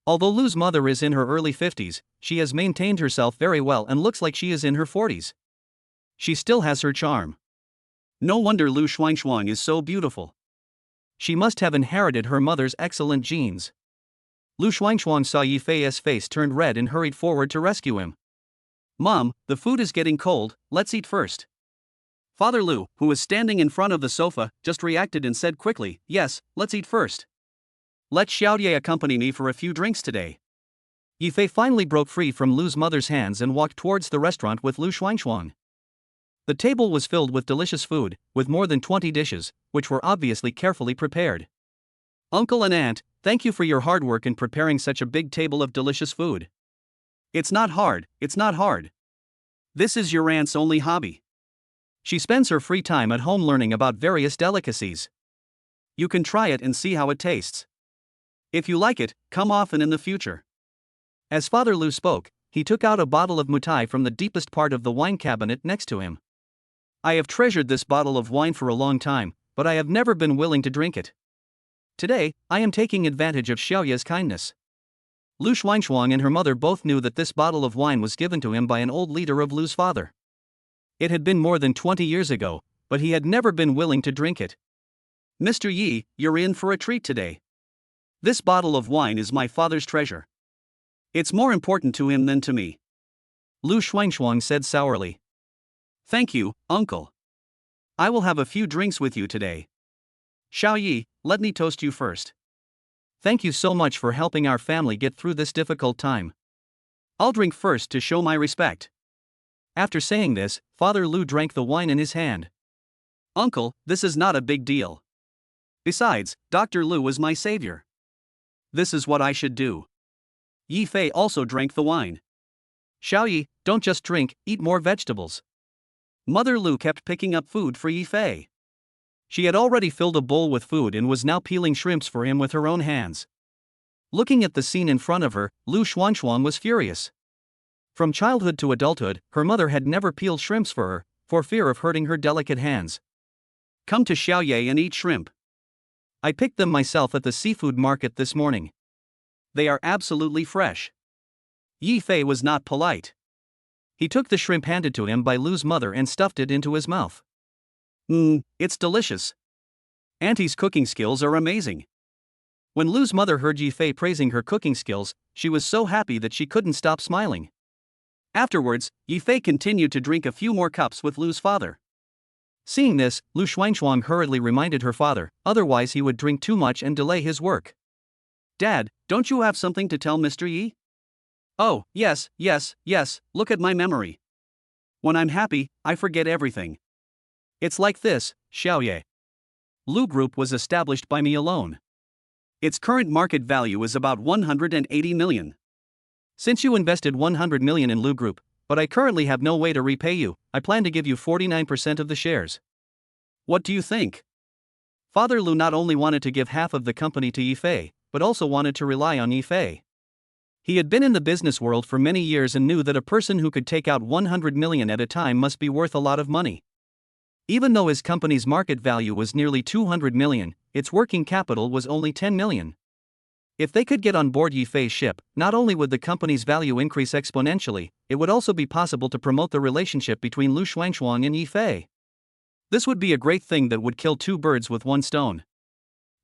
Although Lu's mother is in her early 50s, she has maintained herself very well and looks like she is in her 40s. She still has her charm. No wonder Lu Xuanxuang is so beautiful. She must have inherited her mother's excellent genes. Lu Xuanxuang saw Yifei's face turned red and hurried forward to rescue him. "Mom, the food is getting cold, let's eat first." Father Lu, who was standing in front of the sofa, just reacted and said quickly, "Yes, let's eat first. Let Xiaoye accompany me for a few drinks today." Yifei finally broke free from Lu's mother's hands and walked towards the restaurant with Lu Xuanxuang. The table was filled with delicious food, with more than 20 dishes, which were obviously carefully prepared. "Uncle and Aunt, thank you for your hard work in preparing such a big table of delicious food. It's not hard, it's not hard. This is your aunt's only hobby. She spends her free time at home learning about various delicacies. You can try it and see how it tastes. If you like it, come often in the future." As Father Lu spoke, he took out a bottle of mutai from the deepest part of the wine cabinet next to him. "I have treasured this bottle of wine for a long time, but I have never been willing to drink it. Today, I am taking advantage of Xiaoye's kindness." Lu Xuanxuang and her mother both knew that this bottle of wine was given to him by an old leader of Lu's father. It had been more than 20 years ago, but he had never been willing to drink it. "Mr. Yi, you're in for a treat today. This bottle of wine is my father's treasure. It's more important to him than to me," Lu Xuanxuang said sourly. "Thank you, uncle. I will have a few drinks with you today. Xiao Yi, let me toast you first. Thank you so much for helping our family get through this difficult time. I'll drink first to show my respect." After saying this, Father Lu drank the wine in his hand. "Uncle, this is not a big deal. Besides, Dr. Lu was my savior. This is what I should do." Yifei also drank the wine. "Xiaoyi, don't just drink, eat more vegetables." Mother Lu kept picking up food for Yifei. She had already filled a bowl with food and was now peeling shrimps for him with her own hands. Looking at the scene in front of her, Lu Xuanxuang was furious. From childhood to adulthood, her mother had never peeled shrimps for her, for fear of hurting her delicate hands. "Come to Xiaoye and eat shrimp. I picked them myself at the seafood market this morning. They are absolutely fresh. Yi Fei was not polite. He took the shrimp handed to him by Lu's mother and stuffed it into his mouth. It's delicious. Auntie's cooking skills are amazing. When Lu's mother heard Yi Fei praising her cooking skills, she was so happy that she couldn't stop smiling. Afterwards, Yi Fei continued to drink a few more cups with Lu's father. Seeing this, Lu Xuanchuang hurriedly reminded her father, otherwise he would drink too much and delay his work. Dad, don't you have something to tell Mr. Yi? Oh, yes, look at my memory. When I'm happy, I forget everything. It's like this, Xiaoye. Lu Group was established by me alone. Its current market value is about 180 million. Since you invested 100 million in Lu Group, but I currently have no way to repay you, I plan to give you 49% of the shares. What do you think? Father Lu not only wanted to give half of the company to Yi Fei, but also wanted to rely on Yi Fei. He had been in the business world for many years and knew that a person who could take out 100 million at a time must be worth a lot of money. Even though his company's market value was nearly 200 million, its working capital was only 10 million. If they could get on board Yi Fei's ship, not only would the company's value increase exponentially, it would also be possible to promote the relationship between Lu Xuanchuang and Yi Fei. This would be a great thing that would kill two birds with one stone.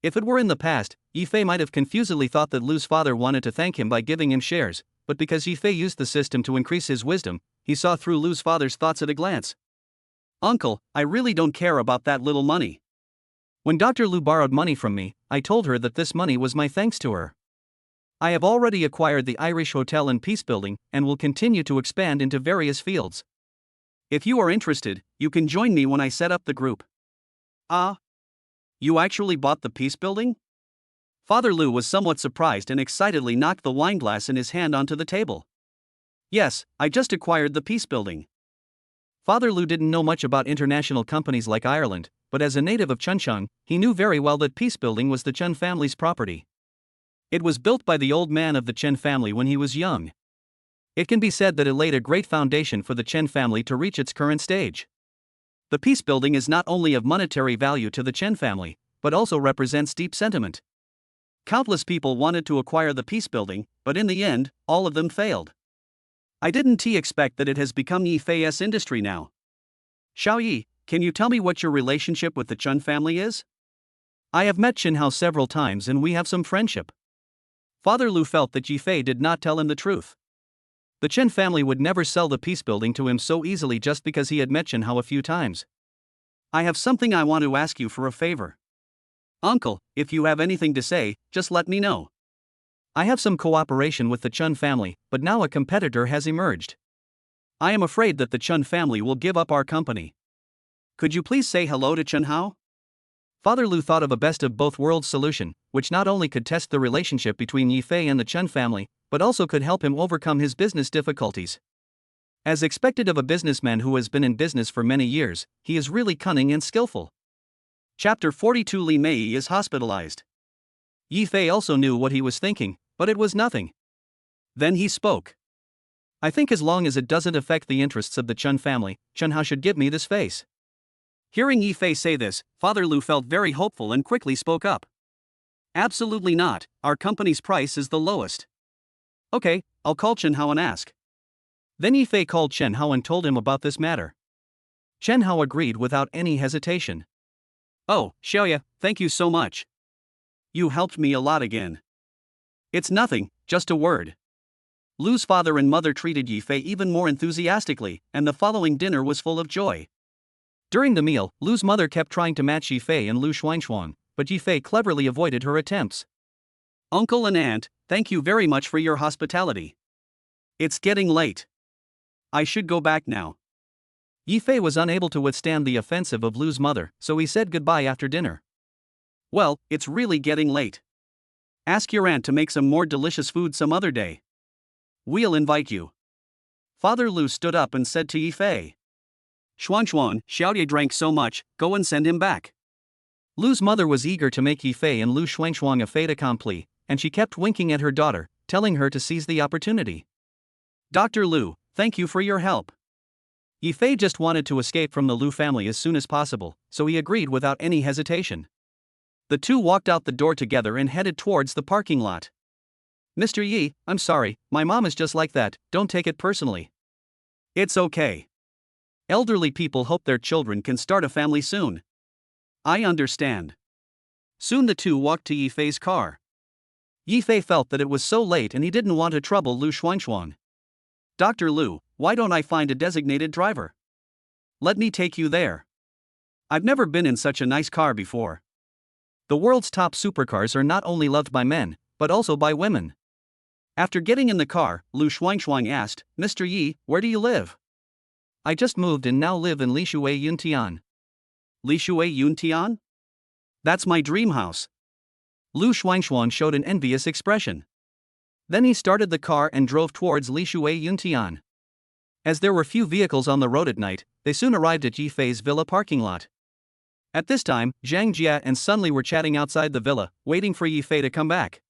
If it were in the past, Yi Fei might have confusedly thought that Lu's father wanted to thank him by giving him shares, but because Yi Fei used the system to increase his wisdom, he saw through Lu's father's thoughts at a glance. Uncle, I really don't care about that little money. When Dr. Lu borrowed money from me, I told her that this money was my thanks to her. I have already acquired the Irish Hotel and Peace Building and will continue to expand into various fields. If you are interested, you can join me when I set up the group. Ah? You actually bought the Peace Building? Father Lu was somewhat surprised and excitedly knocked the wineglass in his hand onto the table. Yes, I just acquired the Peace Building. Father Lu didn't know much about international companies like Ireland, but as a native of Chuncheon, he knew very well that Peace Building was the Chen family's property. It was built by the old man of the Chen family when he was young. It can be said that it laid a great foundation for the Chen family to reach its current stage. The Peace Building is not only of monetary value to the Chen family, but also represents deep sentiment. Countless people wanted to acquire the Peace Building, but in the end, all of them failed. I didn't expect that it has become Yi Fei's industry now. Xiao Yi, can you tell me what your relationship with the Chen family is? I have met Chen Hao several times and we have some friendship. Father Lu felt that Yi Fei did not tell him the truth. The Chen family would never sell the Peace Building to him so easily just because he had met Chen Hao a few times. I have something I want to ask you for a favor. Uncle, if you have anything to say, just let me know. I have some cooperation with the Chen family, but now a competitor has emerged. I am afraid that the Chen family will give up our company. Could you please say hello to Chen Hao? Father Lu thought of a best of both worlds solution, which not only could test the relationship between Yi Fei and the Chen family, but also could help him overcome his business difficulties. As expected of a businessman who has been in business for many years, he is really cunning and skillful. Chapter 42 Li Mei is hospitalized. Yi Fei also knew what he was thinking, but it was nothing. Then he spoke. I think as long as it doesn't affect the interests of the Chen family, Chen Hao should give me this face. Hearing Yi Fei say this, Father Lu felt very hopeful and quickly spoke up. Absolutely not, our company's price is the lowest. Okay, I'll call Chen Hao and ask. Then Yi Fei called Chen Hao and told him about this matter. Chen Hao agreed without any hesitation. Oh, Xiaoya, thank you so much. You helped me a lot again. It's nothing, just a word. Lu's father and mother treated Yi Fei even more enthusiastically, and the following dinner was full of joy. During the meal, Lu's mother kept trying to match Yi Fei and Lu Xuanchuang, but Yi Fei cleverly avoided her attempts. Uncle and aunt, thank you very much for your hospitality. It's getting late. I should go back now. Yi Fei was unable to withstand the offensive of Lu's mother, so he said goodbye after dinner. Well, it's really getting late. Ask your aunt to make some more delicious food some other day. We'll invite you. Father Lu stood up and said to Yi Fei. Xuanchuan, Xiaoye drank so much, go and send him back. Lu's mother was eager to make Yi Fei and Lu Xuanchuang a fait accompli, and she kept winking at her daughter, telling her to seize the opportunity. Dr. Lu, thank you for your help. Yi Fei just wanted to escape from the Lu family as soon as possible, so he agreed without any hesitation. The two walked out the door together and headed towards the parking lot. Mr. Yi, I'm sorry, my mom is just like that, don't take it personally. It's okay. Elderly people hope their children can start a family soon. I understand. Soon the two walked to Yifei's car. Yifei felt that it was so late and he didn't want to trouble Lu Xuanxuang. Dr. Lu, why don't I find a designated driver? Let me take you there. I've never been in such a nice car before. The world's top supercars are not only loved by men, but also by women. After getting in the car, Lu Xuanxuang asked, Mr. Yi, where do you live? I just moved and now live in Lishui Yuntian. Lishui Yuntian? That's my dream house. Lu Xuanxuang showed an envious expression. Then he started the car and drove towards Lishui Yuntian. As there were few vehicles on the road at night, they soon arrived at Yifei's villa parking lot. At this time, Zhang Jia and Sun Li were chatting outside the villa, waiting for Yifei to come back.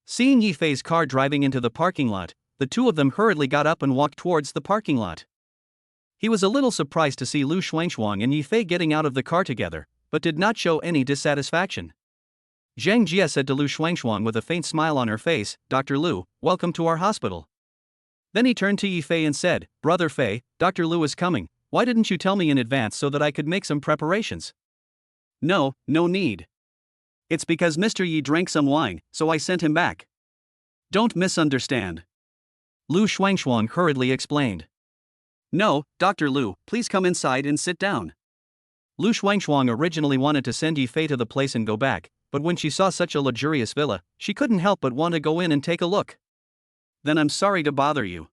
Seeing Yifei's car driving into the parking lot, the two of them hurriedly got up and walked towards the parking lot. He was a little surprised to see Lu Xuanxuang and Yifei getting out of the car together, but did not show any dissatisfaction. Zhang Jia said to Lu Xuanxuang with a faint smile on her face, Dr. Lu, welcome to our hospital. Then he turned to Yifei and said, Brother Fei, Dr. Lu is coming, why didn't you tell me in advance so that I could make some preparations? No need. It's because Mr. Yi drank some wine, so I sent him back. Don't misunderstand. Lu Xuanxuang hurriedly explained. No, Dr. Lu, please come inside and sit down. Lu Xuanxuang originally wanted to send Yifei to the place and go back, but when she saw such a luxurious villa, she couldn't help but want to go in and take a look. Then I'm sorry to bother you.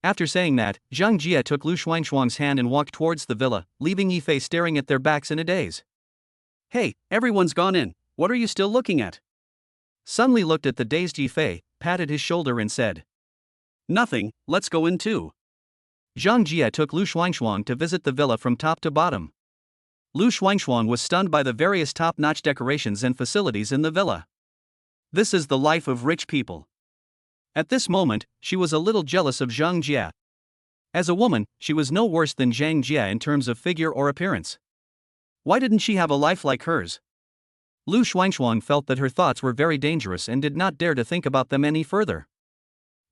After saying that, Zhang Jia took Lu Xuanxuang's hand and walked towards the villa, leaving Yifei staring at their backs in a daze. Hey, everyone's gone in, what are you still looking at? Sun Li looked at the dazed Yifei, patted his shoulder and said. Nothing, let's go in too. Zhang Jia took Lu Xuanxuang to visit the villa from top to bottom. Lu Xuanxuang was stunned by the various top-notch decorations and facilities in the villa. This is the life of rich people. At this moment, she was a little jealous of Zhang Jia. As a woman, she was no worse than Zhang Jia in terms of figure or appearance. Why didn't she have a life like hers? Lu Xuanxuang felt that her thoughts were very dangerous and did not dare to think about them any further.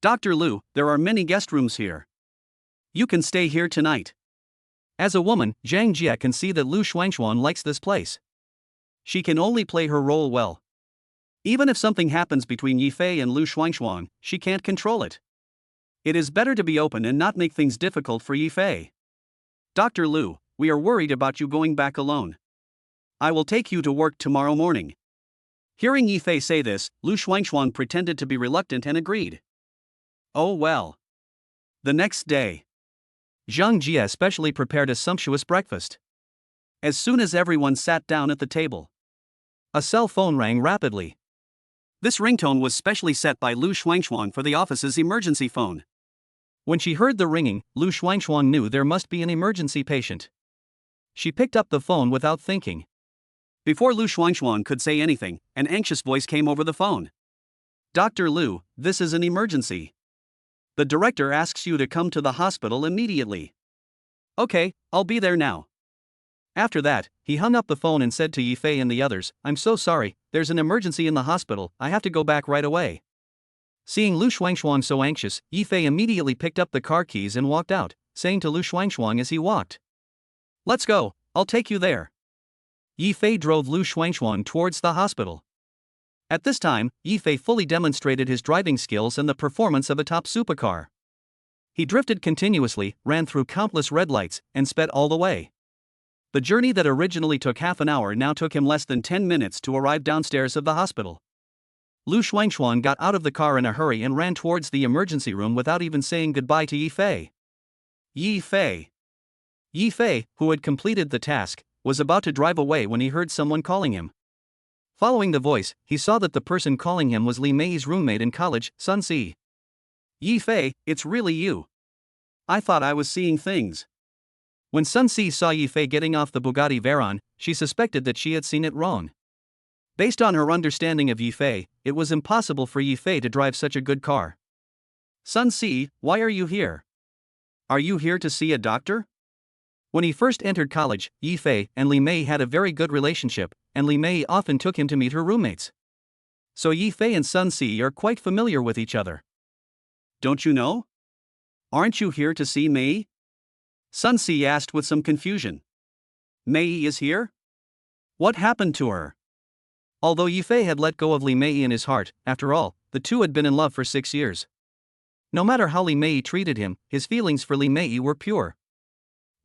Dr. Lu, there are many guest rooms here. You can stay here tonight. As a woman, Zhang Jia can see that Lu Xuanxuang likes this place. She can only play her role well. Even if something happens between Yifei and Lu Xuanxuang, she can't control it. It is better to be open and not make things difficult for Yifei. Dr. Lu, we are worried about you going back alone. I will take you to work tomorrow morning. Hearing Yifei say this, Lu Xuanxuang pretended to be reluctant and agreed. Oh well. The next day, Zhang Jia especially prepared a sumptuous breakfast. As soon as everyone sat down at the table, a cell phone rang rapidly. This ringtone was specially set by Lu Xuanxuang for the office's emergency phone. When she heard the ringing, Lu Xuanxuang knew there must be an emergency patient. She picked up the phone without thinking. Before Lu Xuanxuang could say anything, an anxious voice came over the phone. Dr. Lu, this is an emergency. The director asks you to come to the hospital immediately. Okay, I'll be there now. After that, he hung up the phone and said to Yifei and the others, I'm so sorry, there's an emergency in the hospital, I have to go back right away. Seeing Lu Xuanxuang so anxious, Yifei immediately picked up the car keys and walked out, saying to Lu Xuanxuang as he walked. Let's go, I'll take you there. Yifei drove Lu Xuanxuang towards the hospital. At this time, Yifei fully demonstrated his driving skills and the performance of a top supercar. He drifted continuously, ran through countless red lights, and sped all the way. The journey that originally took half an hour now took him less than 10 minutes to arrive downstairs of the hospital. Lu Xuanxuang got out of the car in a hurry and ran towards the emergency room without even saying goodbye to Yifei. Yifei, who had completed the task, was about to drive away when he heard someone calling him. Following the voice, he saw that the person calling him was Li Mei's roommate in college, Sun Si. Yifei, it's really you. I thought I was seeing things. When Sun Si saw Yifei getting off the Bugatti Veyron, she suspected that she had seen it wrong. Based on her understanding of Yifei, it was impossible for Yifei to drive such a good car. Sun Si, why are you here? Are you here to see a doctor? When he first entered college, Yifei and Li Mei had a very good relationship, and Li Mei often took him to meet her roommates. So Yi Fei and Sun Si are quite familiar with each other. Don't you know? Aren't you here to see Mei? Sun Si asked with some confusion. Mei is here? What happened to her? Although Yi Fei had let go of Li Mei in his heart, after all, the two had been in love for 6 years. No matter how Li Mei treated him, his feelings for Li Mei were pure.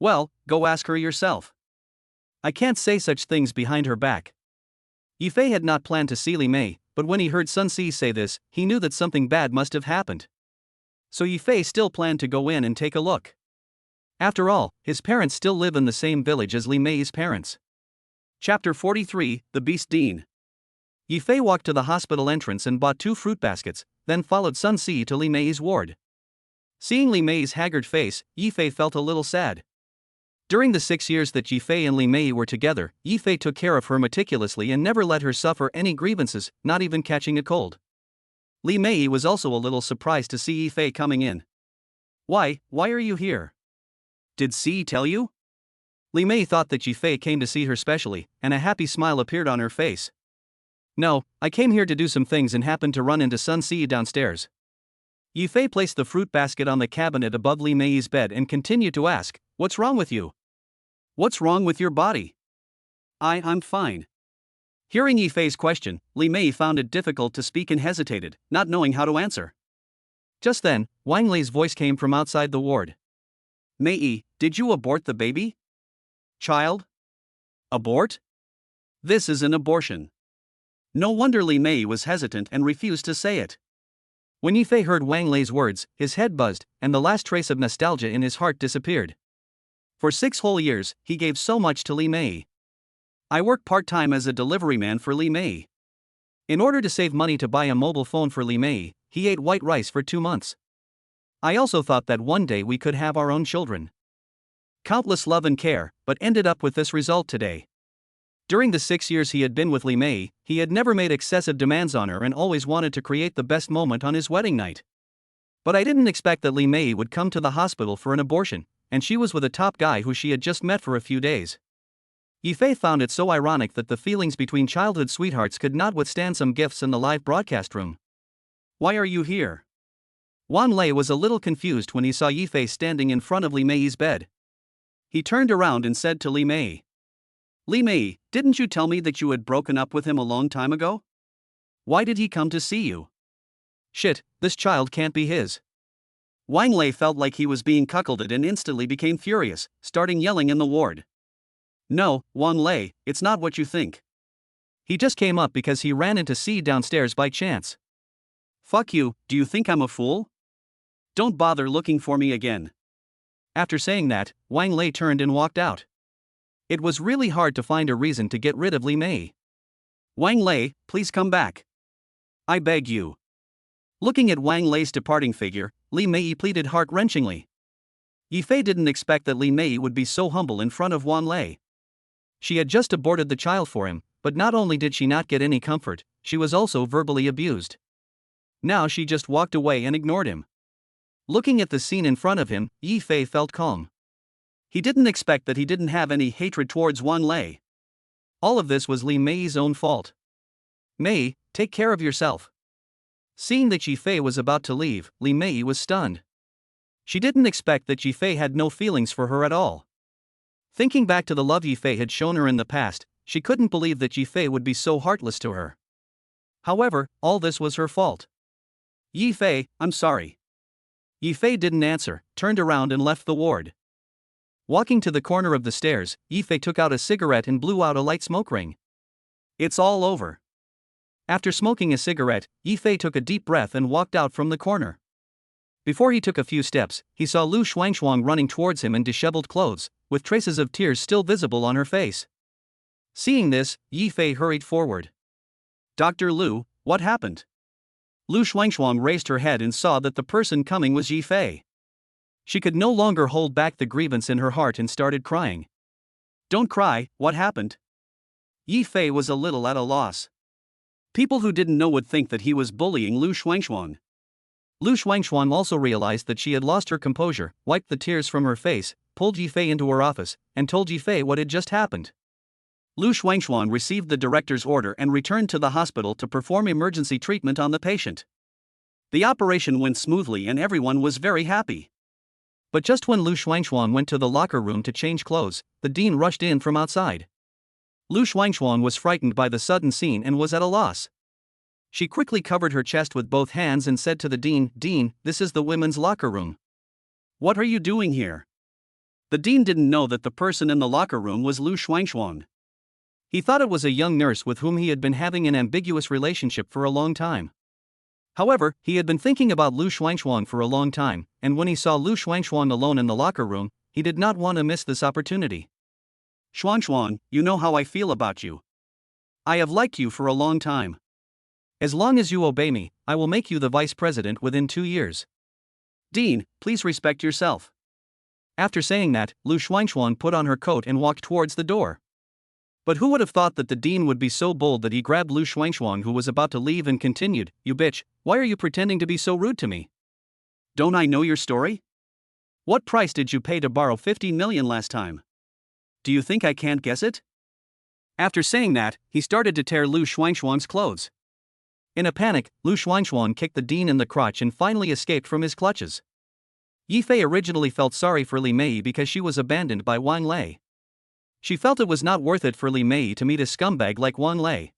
Well, go ask her yourself. I can't say such things behind her back. Yi Fei had not planned to see Li Mei, but when he heard Sun Si say this, he knew that something bad must have happened. So Yi Fei still planned to go in and take a look. After all, his parents still live in the same village as Li Mei's parents. Chapter 43, The Beast Dean. Yi Fei walked to the hospital entrance and bought 2 fruit baskets, then followed Sun Si to Li Mei's ward. Seeing Li Mei's haggard face, Yi Fei felt a little sad. During the 6 years that Yi Fei and Li Mei were together, Yi Fei took care of her meticulously and never let her suffer any grievances, not even catching a cold. Li Mei was also a little surprised to see Yi Fei coming in. Why are you here? Did Si tell you? Li Mei thought that Yi Fei came to see her specially, and a happy smile appeared on her face. No, I came here to do some things and happened to run into Sun Si downstairs. Yi Fei placed the fruit basket on the cabinet above Li Mei's bed and continued to ask, What's wrong with you? What's wrong with your body? I'm fine. Hearing Yi Fei's question, Li Mei found it difficult to speak and hesitated, not knowing how to answer. Just then, Wang Lei's voice came from outside the ward. Mei, did you abort the baby? Child? Abort? This is an abortion. No wonder Li Mei was hesitant and refused to say it. When Yi Fei heard Wang Lei's words, his head buzzed, and the last trace of nostalgia in his heart disappeared. For 6 whole years, he gave so much to Li Mei. I work part-time as a delivery man for Li Mei. In order to save money to buy a mobile phone for Li Mei, he ate white rice for 2 months. I also thought that one day we could have our own children. Countless love and care, but ended up with this result today. During the 6 years he had been with Li Mei, he had never made excessive demands on her and always wanted to create the best moment on his wedding night. But I didn't expect that Li Mei would come to the hospital for an abortion, and she was with a top guy who she had just met for a few days. Yi Fei found it so ironic that the feelings between childhood sweethearts could not withstand some gifts in the live broadcast room. Why are you here? Wan Lei was a little confused when he saw Yi Fei standing in front of Li Mei's bed. He turned around and said to Li Mei, Li Mei, didn't you tell me that you had broken up with him a long time ago? Why did he come to see you? Shit, this child can't be his. Wang Lei felt like he was being cuckolded and instantly became furious, starting yelling in the ward. No, Wan Lei, it's not what you think. He just came up because he ran into Si downstairs by chance. Fuck you, do you think I'm a fool? Don't bother looking for me again. After saying that, Wang Lei turned and walked out. It was really hard to find a reason to get rid of Li Mei. Wang Lei, please come back. I beg you. Looking at Wang Lei's departing figure, Li Mei pleaded heart-wrenchingly. Yi Fei didn't expect that Li Mei would be so humble in front of Wan Lei. She had just aborted the child for him, but not only did she not get any comfort, she was also verbally abused. Now she just walked away and ignored him. Looking at the scene in front of him, Yi Fei felt calm. He didn't expect that he didn't have any hatred towards Wan Lei. All of this was Li Mei's own fault. Mei, take care of yourself. Seeing that Yi Fei was about to leave, Li Mei was stunned. She didn't expect that Yi Fei had no feelings for her at all. Thinking back to the love Yi Fei had shown her in the past, she couldn't believe that Yi Fei would be so heartless to her. However, all this was her fault. Yi Fei, I'm sorry. Yi Fei didn't answer, turned around and left the ward. Walking to the corner of the stairs, Yi Fei took out a cigarette and blew out a light smoke ring. It's all over. After smoking a cigarette, Yi Fei took a deep breath and walked out from the corner. Before he took a few steps, he saw Lu Shuangshuang running towards him in disheveled clothes, with traces of tears still visible on her face. Seeing this, Yi Fei hurried forward. Dr. Lu, what happened? Lu Shuangshuang raised her head and saw that the person coming was Yi Fei. She could no longer hold back the grievance in her heart and started crying. Don't cry, what happened? Yi Fei was a little at a loss. People who didn't know would think that he was bullying Lu Shuangshuang. Lu Shuangshuang also realized that she had lost her composure, wiped the tears from her face, pulled Yi Fei into her office, and told Yi Fei what had just happened. Lu Shuangshuan received the director's order and returned to the hospital to perform emergency treatment on the patient. The operation went smoothly and everyone was very happy. But just when Lu Shuangshuan went to the locker room to change clothes, the dean rushed in from outside. Lu Shuangshuan was frightened by the sudden scene and was at a loss. She quickly covered her chest with both hands and said to the dean, "Dean, this is the women's locker room. What are you doing here?" The dean didn't know that the person in the locker room was Lu Shuangshuan. He thought it was a young nurse with whom he had been having an ambiguous relationship for a long time. However, he had been thinking about Lu Shuangshuan for a long time, and when he saw Lu Shuangshuan alone in the locker room, he did not want to miss this opportunity. "Shuangshuan, you know how I feel about you. I have liked you for a long time. As long as you obey me, I will make you the vice president within 2 years. Dean, please respect yourself." After saying that, Lu Shuangshuan put on her coat and walked towards the door. But who would have thought that the dean would be so bold that he grabbed Lu Shuangshuan, who was about to leave, and continued, "You bitch, why are you pretending to be so rude to me? Don't I know your story? What price did you pay to borrow 15 million last time? Do you think I can't guess it?" After saying that, he started to tear Lu Shuangshuan's clothes. In a panic, Lu Shuangshuan kicked the dean in the crotch and finally escaped from his clutches. Yi Fei originally felt sorry for Li Mei because she was abandoned by Wang Lei. She felt it was not worth it for Li Mei to meet a scumbag like Wang Lei.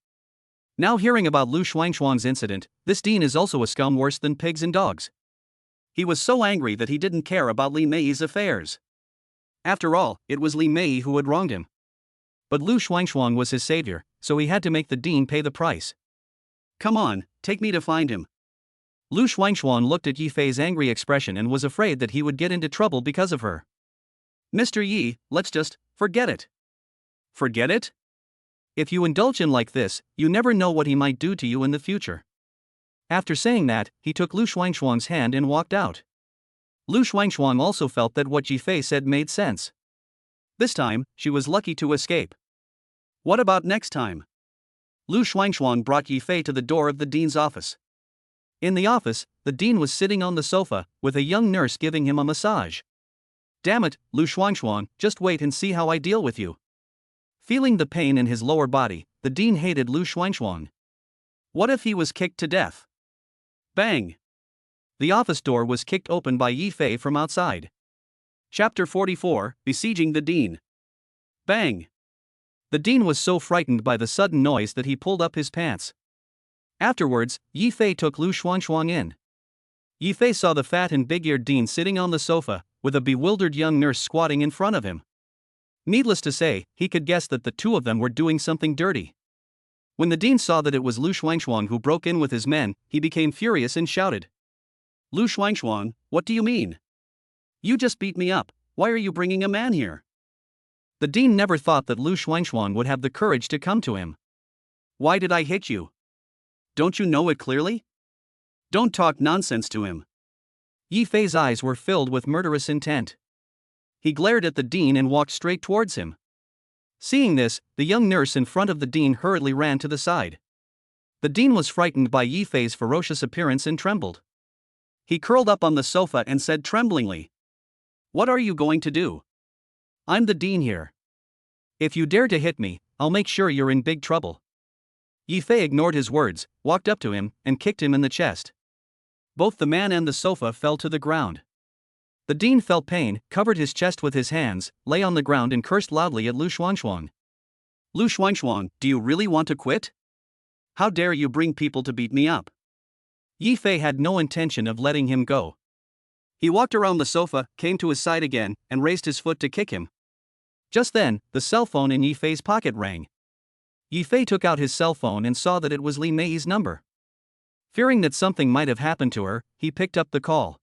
Now hearing about Lu Shuangshuan's incident, this dean is also a scum worse than pigs and dogs. He was so angry that he didn't care about Li Mei's affairs. After all, it was Li Mei who had wronged him. But Lu Shuangshuan was his savior, so he had to make the dean pay the price. "Come on, take me to find him." Lu Shuangshuan looked at Yi Fei's angry expression and was afraid that he would get into trouble because of her. "Mr. Yi, let's just forget it." "Forget it? If you indulge him like this, you never know what he might do to you in the future." After saying that, he took Lu Shuangshuan's hand and walked out. Lu Shuangshuan also felt that what Yi Fei said made sense. This time, she was lucky to escape. What about next time? Lu Shuangshuan brought Yi Fei to the door of the dean's office. In the office, the dean was sitting on the sofa, with a young nurse giving him a massage. "Damn it, Lu Shuangshuan, just wait and see how I deal with you." Feeling the pain in his lower body, the dean hated Lu Shuangshuan. What if he was kicked to death? Bang! The office door was kicked open by Yi Fei from outside. Chapter 44, Besieging the Dean. Bang! The dean was so frightened by the sudden noise that he pulled up his pants. Afterwards, Yi Fei took Lu Shuangshuan in. Yi Fei saw the fat and big-eared dean sitting on the sofa, with a bewildered young nurse squatting in front of him. Needless to say, he could guess that the two of them were doing something dirty. When the dean saw that it was Lu Shuangshuan who broke in with his men, he became furious and shouted, "Lu Shuangshuan, what do you mean? You just beat me up, why are you bringing a man here?" The dean never thought that Lu Shuangshuan would have the courage to come to him. "Why did I hit you? Don't you know it clearly? Don't talk nonsense to him." Yi Fei's eyes were filled with murderous intent. He glared at the dean and walked straight towards him. Seeing this, the young nurse in front of the dean hurriedly ran to the side. The dean was frightened by Yi Fei's ferocious appearance and trembled. He curled up on the sofa and said tremblingly, "What are you going to do? I'm the dean here. If you dare to hit me, I'll make sure you're in big trouble." Yi Fei ignored his words, walked up to him, and kicked him in the chest. Both the man and the sofa fell to the ground. The dean felt pain, covered his chest with his hands, lay on the ground and cursed loudly at Lu Shuangshuan. "Lu Shuangshuan, do you really want to quit? How dare you bring people to beat me up?" Yi Fei had no intention of letting him go. He walked around the sofa, came to his side again, and raised his foot to kick him. Just then, the cell phone in Yi Fei's pocket rang. Yi Fei took out his cell phone and saw that it was Li Mei's number. Fearing that something might have happened to her, he picked up the call.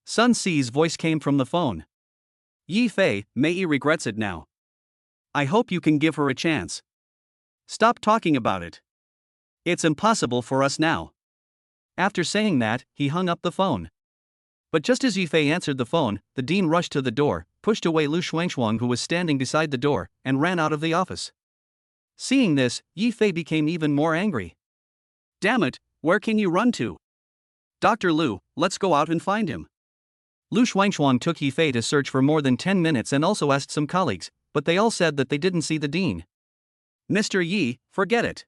Sun Si's voice came from the phone. "Yi Fei, Mei regrets it now. I hope you can give her a chance. Stop talking about it. It's impossible for us now." After saying that, he hung up the phone. But just as Yi Fei answered the phone, the dean rushed to the door, pushed away Lu Shuangshuan, who was standing beside the door, and ran out of the office. Seeing this, Yi Fei became even more angry. "Damn it, where can you run to? Dr. Lu, let's go out and find him." Lu Shuangshuan took Yi Fei to search for more than 10 minutes and also asked some colleagues, but they all said that they didn't see the dean. Mr. Yi, forget it.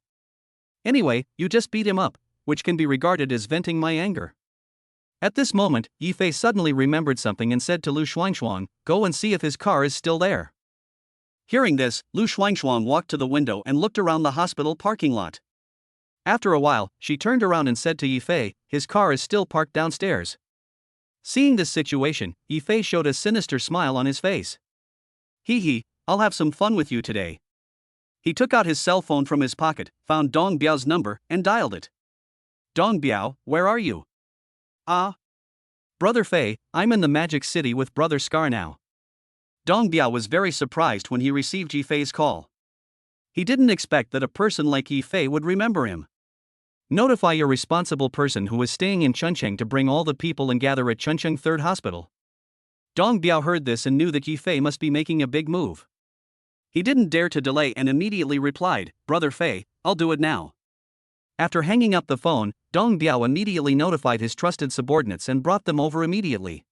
Anyway, you just beat him up, which can be regarded as venting my anger. At this moment, Yi Fei suddenly remembered something and said to Lu Xuanxuan, go and see if his car is still there. Hearing this, Lu Xuanxuan walked to the window and looked around the hospital parking lot. After a while, she turned around and said to Yi Fei, his car is still parked downstairs. Seeing this situation, Yi Fei showed a sinister smile on his face. Hee, I'll have some fun with you today. He took out his cell phone from his pocket, found Dong Biao's number, and dialed it. Dong Biao, where are you? Ah. Brother Fei, I'm in the Magic City with Brother Scar now. Dong Biao was very surprised when he received Yi Fei's call. He didn't expect that a person like Yi Fei would remember him. Notify your responsible person who is staying in Chuncheng to bring all the people and gather at Chuncheng 3rd Hospital. Dong Biao heard this and knew that Yi Fei must be making a big move. He didn't dare to delay and immediately replied, Brother Fei, I'll do it now. After hanging up the phone, Dong Biao immediately notified his trusted subordinates and brought them over immediately.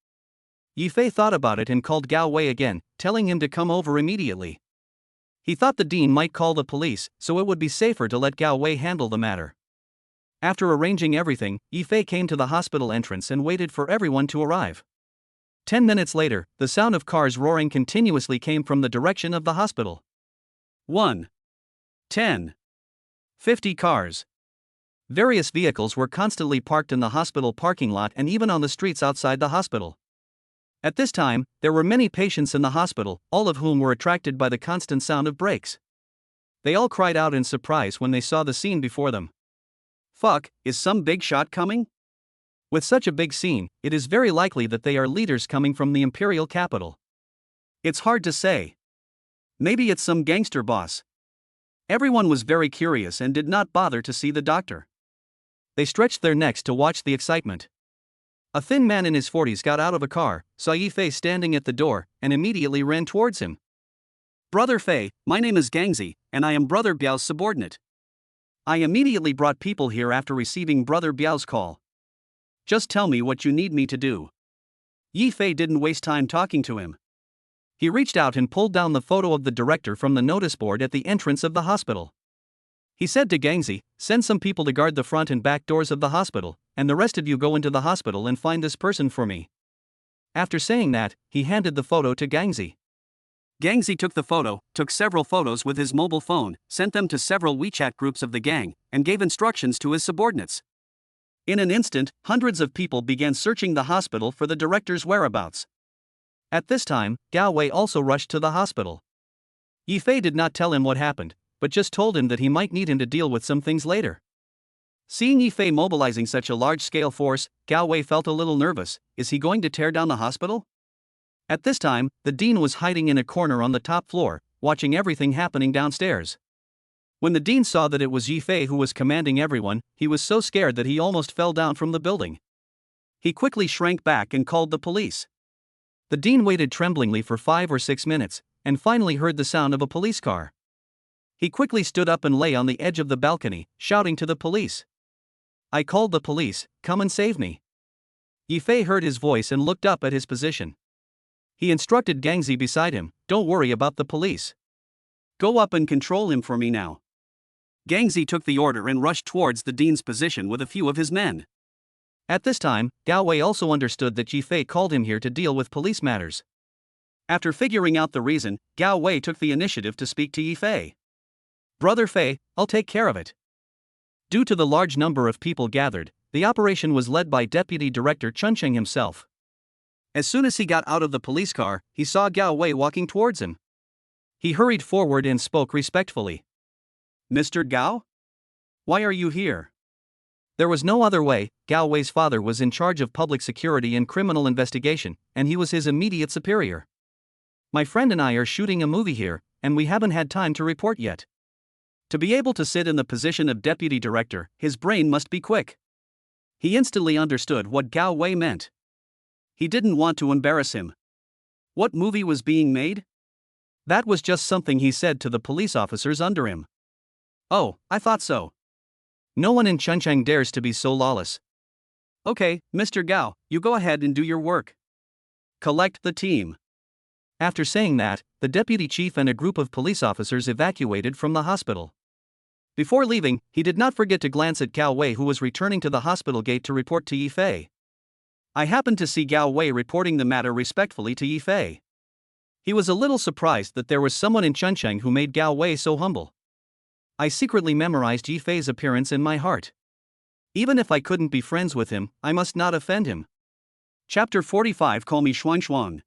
Yi Fei thought about it and called Gao Wei again, telling him to come over immediately. He thought the dean might call the police, so it would be safer to let Gao Wei handle the matter. After arranging everything, Yi Fei came to the hospital entrance and waited for everyone to arrive. 10 minutes later, the sound of cars roaring continuously came from the direction of the hospital. 1, 10, 50 cars. Various vehicles were constantly parked in the hospital parking lot and even on the streets outside the hospital. At this time, there were many patients in the hospital, all of whom were attracted by the constant sound of brakes. They all cried out in surprise when they saw the scene before them. Fuck, is some big shot coming? With such a big scene, it is very likely that they are leaders coming from the imperial capital. It's hard to say. Maybe it's some gangster boss. Everyone was very curious and did not bother to see the doctor. They stretched their necks to watch the excitement. A thin man in his 40s got out of a car, saw Yi Fei standing at the door, and immediately ran towards him. Brother Fei, my name is Gangzi, and I am Brother Biao's subordinate. I immediately brought people here after receiving Brother Biao's call. Just tell me what you need me to do. Yi Fei didn't waste time talking to him. He reached out and pulled down the photo of the director from the notice board at the entrance of the hospital. He said to Gangzi, send some people to guard the front and back doors of the hospital, and the rest of you go into the hospital and find this person for me. After saying that, he handed the photo to Gangzi. Gangzi took the photo, took several photos with his mobile phone, sent them to several WeChat groups of the gang, and gave instructions to his subordinates. In an instant, hundreds of people began searching the hospital for the director's whereabouts. At this time, Gao Wei also rushed to the hospital. Yi Fei did not tell him what happened, but just told him that he might need him to deal with some things later. Seeing Yi Fei mobilizing such a large-scale force, Gao Wei felt a little nervous. Is he going to tear down the hospital? At this time, the dean was hiding in a corner on the top floor, watching everything happening downstairs. When the dean saw that it was Yi Fei who was commanding everyone, he was so scared that he almost fell down from the building. He quickly shrank back and called the police. The dean waited tremblingly for 5 or 6 minutes, and finally heard the sound of a police car. He quickly stood up and lay on the edge of the balcony, shouting to the police. I called the police, come and save me. Yi Fei heard his voice and looked up at his position. He instructed Gangzi beside him, don't worry about the police. Go up and control him for me now. Gangzi took the order and rushed towards the dean's position with a few of his men. At this time, Gao Wei also understood that Yi Fei called him here to deal with police matters. After figuring out the reason, Gao Wei took the initiative to speak to Yi Fei. Brother Fei, I'll take care of it. Due to the large number of people gathered, the operation was led by Deputy Director Chuncheng himself. As soon as he got out of the police car, he saw Gao Wei walking towards him. He hurried forward and spoke respectfully. Mr. Gao? Why are you here? There was no other way. Gao Wei's father was in charge of public security and criminal investigation, and he was his immediate superior. My friend and I are shooting a movie here, and we haven't had time to report yet. To be able to sit in the position of deputy director, his brain must be quick. He instantly understood what Gao Wei meant. He didn't want to embarrass him. What movie was being made? That was just something he said to the police officers under him. Oh, I thought so. No one in Chuncheng dares to be so lawless. Okay, Mr. Gao, you go ahead and do your work. Collect the team. After saying that, the deputy chief and a group of police officers evacuated from the hospital. Before leaving, he did not forget to glance at Gao Wei, who was returning to the hospital gate to report to Yifei. I happened to see Gao Wei reporting the matter respectfully to Yifei. He was a little surprised that there was someone in Chuncheng who made Gao Wei so humble. I secretly memorized Yifei's appearance in my heart. Even if I couldn't be friends with him, I must not offend him. Chapter 45. Call me Shuang Shuang.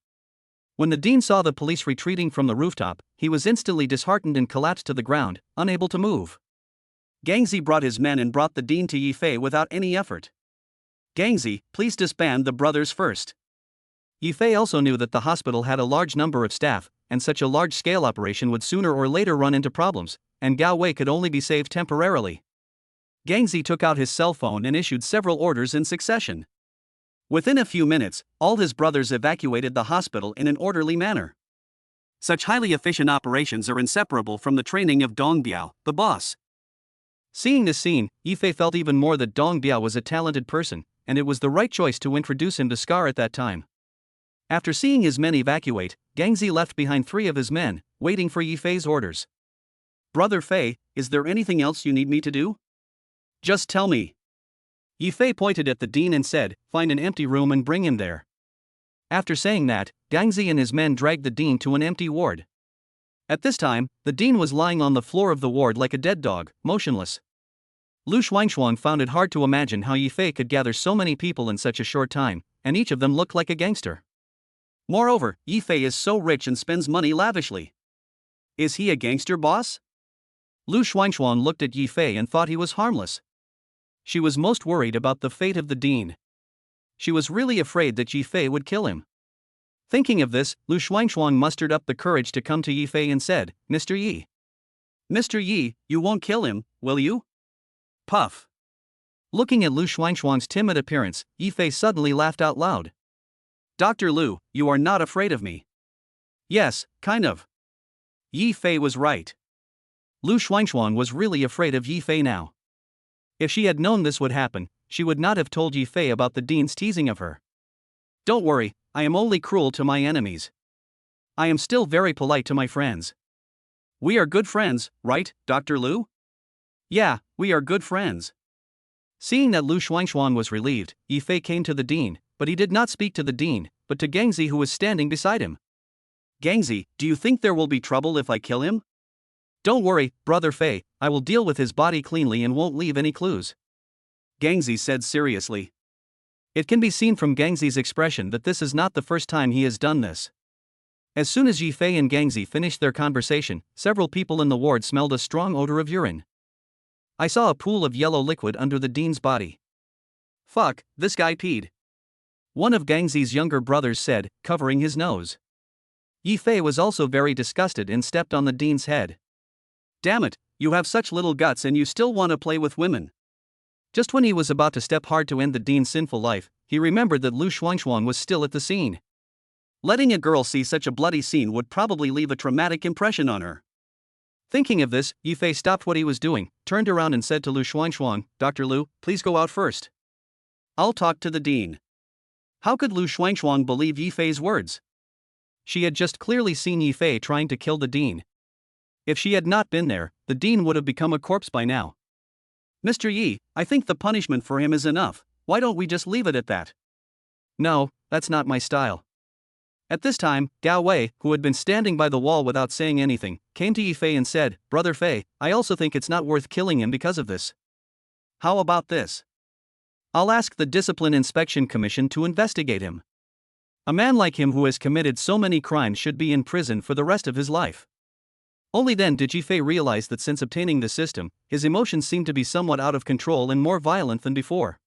When the dean saw the police retreating from the rooftop, he was instantly disheartened and collapsed to the ground, unable to move. Gangzi brought his men and brought the dean to Yifei without any effort. Gangzi, please disband the brothers first. Yifei also knew that the hospital had a large number of staff, and such a large-scale operation would sooner or later run into problems, and Gao Wei could only be saved temporarily. Gangzi took out his cell phone and issued several orders in succession. Within a few minutes, all his brothers evacuated the hospital in an orderly manner. Such highly efficient operations are inseparable from the training of Dong Biao, the boss. Seeing this scene, Yifei felt even more that Dong Biao was a talented person, and it was the right choice to introduce him to Scar at that time. After seeing his men evacuate, Gangzi left behind 3 of his men, waiting for Yifei's orders. Brother Fei, is there anything else you need me to do? Just tell me. Yifei pointed at the dean and said, find an empty room and bring him there. After saying that, Gangzi and his men dragged the dean to an empty ward. At this time, the dean was lying on the floor of the ward like a dead dog, motionless. Lu Shuangshuang found it hard to imagine how Yifei could gather so many people in such a short time, and each of them looked like a gangster. Moreover, Yifei is so rich and spends money lavishly. Is he a gangster boss? Lu Shuangshuang looked at Yifei and thought he was harmless. She was most worried about the fate of the dean. She was really afraid that Yifei would kill him. Thinking of this, Lu Shuangshuang mustered up the courage to come to Yifei and said, Mr. Yi. Mr. Yi, you won't kill him, will you? Puff. Looking at Lu Shuangshuang's timid appearance, Yifei suddenly laughed out loud. Dr. Lu, you are not afraid of me. Yes, kind of. Yifei was right. Lu Shuangshuang was really afraid of Yifei now. If she had known this would happen, she would not have told Yifei about the dean's teasing of her. Don't worry, I am only cruel to my enemies. I am still very polite to my friends. We are good friends, right, Dr. Lu? Yeah, we are good friends. Seeing that Lu Shuangshuang was relieved, Yifei came to the dean, but he did not speak to the dean, but to Gangzi, who was standing beside him. Gangzi, do you think there will be trouble if I kill him? Don't worry, Brother Fei, I will deal with his body cleanly and won't leave any clues. Gangzi said seriously. It can be seen from Gangzi's expression that this is not the first time he has done this. As soon as Yifei and Gangzi finished their conversation, several people in the ward smelled a strong odor of urine. I saw a pool of yellow liquid under the dean's body. Fuck, this guy peed. One of Gangzi's younger brothers said, covering his nose. Yifei was also very disgusted and stepped on the dean's head. Damn it, you have such little guts and you still want to play with women. Just when he was about to step hard to end the dean's sinful life, he remembered that Lu Shuangshuang was still at the scene. Letting a girl see such a bloody scene would probably leave a traumatic impression on her. Thinking of this, Yifei stopped what he was doing, turned around and said to Lu Shuangshuang, Dr. Lu, please go out first. I'll talk to the dean. How could Lu Shuangshuang believe Yifei's words? She had just clearly seen Yifei trying to kill the dean. If she had not been there, the dean would have become a corpse by now. Mr. Yi, I think the punishment for him is enough, why don't we just leave it at that? No, that's not my style. At this time, Gao Wei, who had been standing by the wall without saying anything, came to Yifei and said, Brother Fei, I also think it's not worth killing him because of this. How about this? I'll ask the Discipline Inspection Commission to investigate him. A man like him who has committed so many crimes should be in prison for the rest of his life. Only then did Yifei realize that since obtaining the system, his emotions seemed to be somewhat out of control and more violent than before.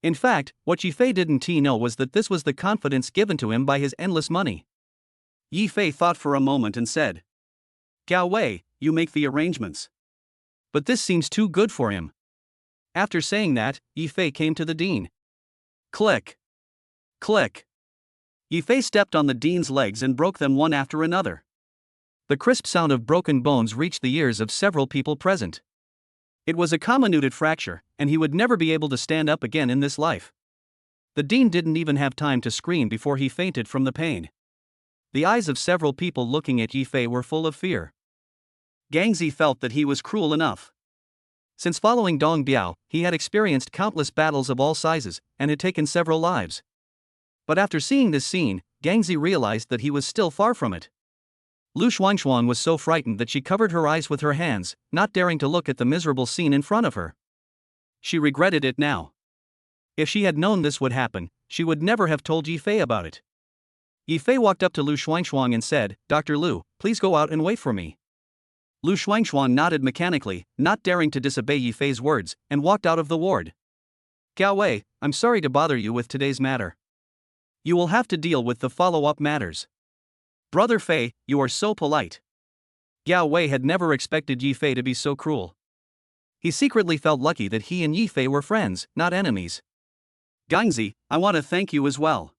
In fact, what Yifei didn't know was that this was the confidence given to him by his endless money. Yifei thought for a moment and said, Gao Wei, you make the arrangements. But this seems too good for him. After saying that, Yifei came to the dean. Click. Click. Yifei stepped on the dean's legs and broke them one after another. The crisp sound of broken bones reached the ears of several people present. It was a comminuted fracture, and he would never be able to stand up again in this life. The dean didn't even have time to scream before he fainted from the pain. The eyes of several people looking at Yifei were full of fear. Gangzi felt that he was cruel enough. Since following Dong Biao, he had experienced countless battles of all sizes, and had taken several lives. But after seeing this scene, Gangzi realized that he was still far from it. Lu Xuanxuan was so frightened that she covered her eyes with her hands, not daring to look at the miserable scene in front of her. She regretted it now. If she had known this would happen, she would never have told Yifei about it. Yifei walked up to Lu Xuanxuan and said, "Dr. Lu, please go out and wait for me." Lu Xuanxuan nodded mechanically, not daring to disobey Yifei's words, and walked out of the ward. "Gao Wei, I'm sorry to bother you with today's matter. You will have to deal with the follow-up matters." "Brother Fei, you are so polite." Gao Wei had never expected Yifei to be so cruel. He secretly felt lucky that he and Yifei were friends, not enemies. "Gangzi, I want to thank you as well.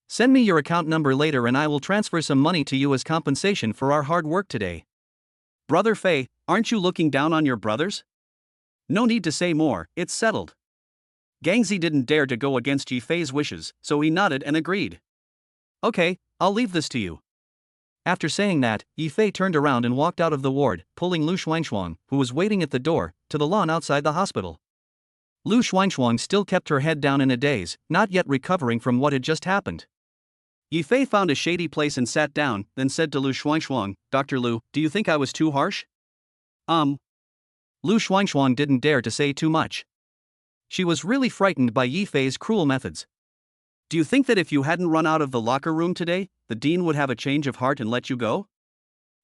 Send me your account number later and I will transfer some money to you as compensation for our hard work today." "Brother Fei, aren't you looking down on your brothers?" "No need to say more, it's settled." Gangzi didn't dare to go against Yifei's wishes, so he nodded and agreed. "Okay, I'll leave this to you." After saying that, Yifei turned around and walked out of the ward, pulling Lu Xuanxuan, who was waiting at the door, to the lawn outside the hospital. Lu Xuanxuan still kept her head down in a daze, not yet recovering from what had just happened. Yifei found a shady place and sat down, then said to Lu Xuanxuan, "Dr. Lu, do you think I was too harsh?" Lu Xuanxuan didn't dare to say too much. She was really frightened by Yifei's cruel methods. "Do you think that if you hadn't run out of the locker room today, the dean would have a change of heart and let you go?"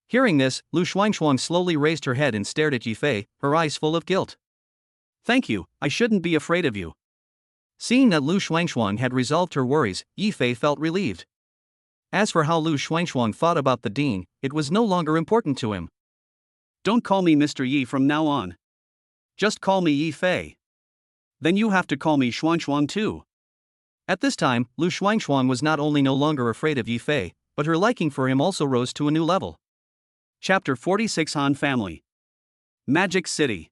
Hearing this, Lu Xuanxuan slowly raised her head and stared at Yifei, her eyes full of guilt. "Thank you, I shouldn't be afraid of you." Seeing that Lu Xuanxuan had resolved her worries, Yifei felt relieved. As for how Lu Xuanxuan thought about the dean, it was no longer important to him. "Don't call me Mr. Yi from now on. Just call me Yifei. Then you have to call me Xuanxuan too." At this time, Lu Xuanxuan was not only no longer afraid of Yifei, but her liking for him also rose to a new level. Chapter 46 Han Family. Magic City.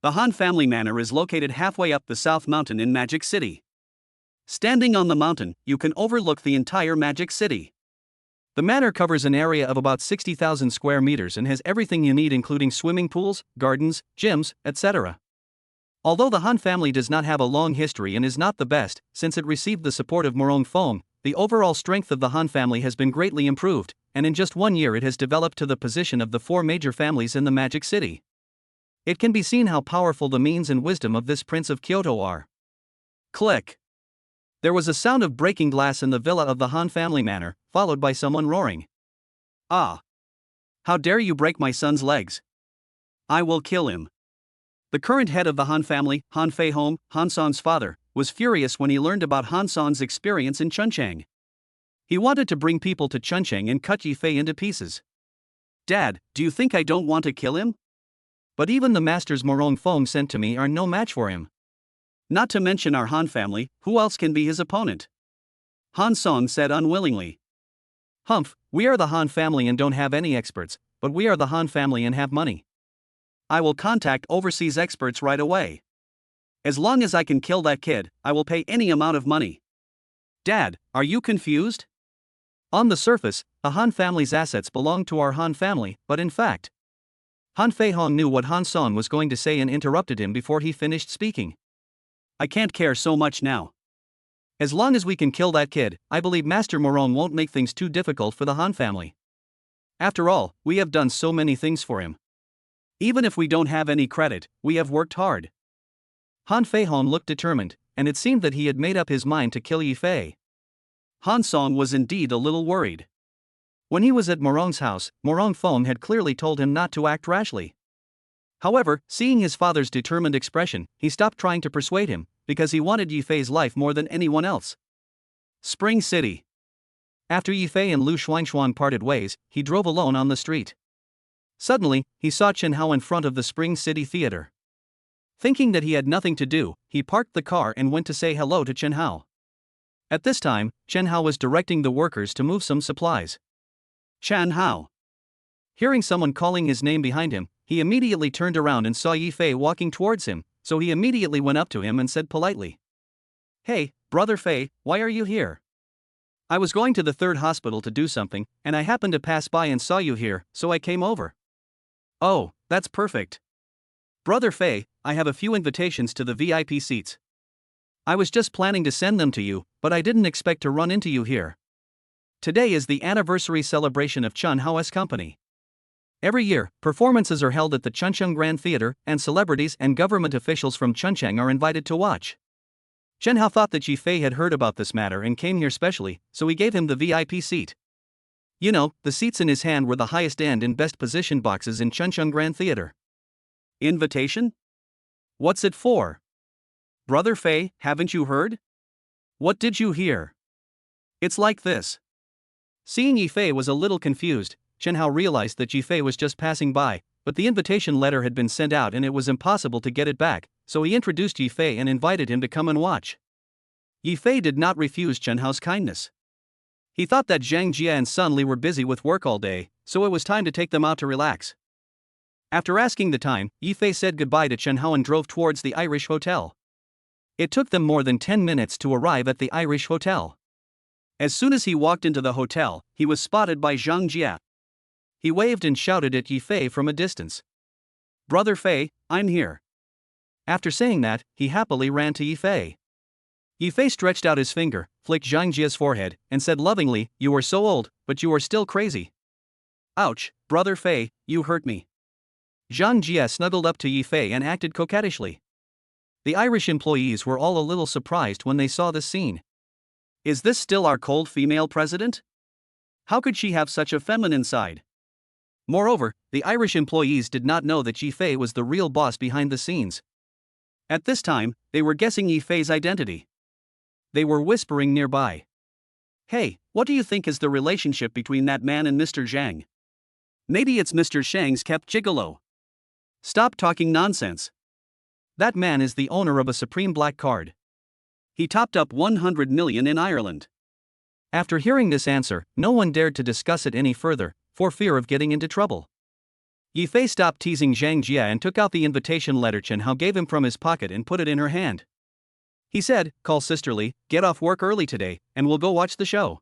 The Han family manor is located halfway up the South Mountain in Magic City. Standing on the mountain, you can overlook the entire Magic City. The manor covers an area of about 60,000 square meters and has everything you need, including swimming pools, gardens, gyms, etc. Although the Han family does not have a long history and is not the best, since it received the support of Morong Fong, the overall strength of the Han family has been greatly improved, and in just 1 year it has developed to the position of the 4 major families in the Magic City. It can be seen how powerful the means and wisdom of this Prince of Kyoto are. Click. There was a sound of breaking glass in the villa of the Han family manor, followed by someone roaring. "Ah! How dare you break my son's legs? I will kill him." The current head of the Han family, Han Fei Hong, Han San's father, was furious when he learned about Han San's experience in Chunchang. He wanted to bring people to Chunchang and cut Yifei into pieces. "Dad, do you think I don't want to kill him? But even the masters Morong Fong sent to me are no match for him. Not to mention our Han family, who else can be his opponent?" Han Song said unwillingly. "Humph, we are the Han family and don't have any experts, but we are the Han family and have money. I will contact overseas experts right away. As long as I can kill that kid, I will pay any amount of money." "Dad, are you confused? On the surface, the Han family's assets belong to our Han family, but in fact..." Han Fei Hong knew what Han Song was going to say and interrupted him before he finished speaking. "I can't care so much now. As long as we can kill that kid, I believe Master Morong won't make things too difficult for the Han family. After all, we have done so many things for him. Even if we don't have any credit, we have worked hard." Han Fei Hong looked determined, and it seemed that he had made up his mind to kill Yifei. Han Song was indeed a little worried. When he was at Morong's house, Morong Fong had clearly told him not to act rashly. However, seeing his father's determined expression, he stopped trying to persuade him, because he wanted Yifei's life more than anyone else. Spring City. After Yifei and Lu Xuanxuan parted ways, he drove alone on the street. Suddenly, he saw Chen Hao in front of the Spring City Theater. Thinking that he had nothing to do, he parked the car and went to say hello to Chen Hao. At this time, Chen Hao was directing the workers to move some supplies. Chen Hao. Hearing someone calling his name behind him, he immediately turned around and saw Yifei walking towards him, so he immediately went up to him and said politely, "Hey, Brother Fei, why are you here?" I was going to the third hospital to do something, and I happened to pass by and saw you here, so I came over. Oh, that's perfect. Brother Fei, I have a few invitations to the VIP seats. I was just planning to send them to you, but I didn't expect to run into you here. Today is the anniversary celebration of Chun Hao's company. Every year, performances are held at the Chuncheon Grand Theater, and celebrities and government officials from Chuncheon are invited to watch. Chen Hao thought that Ji Fei had heard about this matter and came here specially, so he gave him the VIP seat. You know, the seats in his hand were the highest end and best positioned boxes in Chuncheon Grand Theater. Invitation? What's it for? Brother Fei, haven't you heard? What did you hear? It's like this. Seeing Yi Fei was a little confused, Chen Hao realized that Ji Fei was just passing by, but the invitation letter had been sent out and it was impossible to get it back, so he introduced Yi Fei and invited him to come and watch. Yi Fei did not refuse Chen Hao's kindness. He thought that Zhang Jia and Sun Li were busy with work all day, so it was time to take them out to relax. After asking the time, Yi Fei said goodbye to Chen Hao and drove towards the Irish Hotel. It took them more than 10 minutes to arrive at the Irish Hotel. As soon as he walked into the hotel, he was spotted by Zhang Jia. He waved and shouted at Yi Fei from a distance. Brother Fei, I'm here. After saying that, he happily ran to Yi Fei. Yi Fei stretched out his finger, flicked Zhang Jia's forehead, and said lovingly, "You are so old, but you are still crazy." Ouch, Brother Fei, you hurt me. Zhang Jia snuggled up to Yi Fei and acted coquettishly. The Irish employees were all a little surprised when they saw this scene. Is this still our cold female president? How could she have such a feminine side? Moreover, the Irish employees did not know that Yi Fei was the real boss behind the scenes. At this time, they were guessing Yi Fei's identity. They were whispering nearby. Hey, what do you think is the relationship between that man and Mr. Zhang? Maybe it's Mr. Zhang's kept gigolo. Stop talking nonsense. That man is the owner of a Supreme Black Card. He topped up 100 million in Ireland. After hearing this answer, no one dared to discuss it any further, for fear of getting into trouble. Yi Fei stopped teasing Zhang Jia and took out the invitation letter Chen Hao gave him from his pocket and put it in her hand. He said, "Call sisterly, get off work early today, and we'll go watch the show."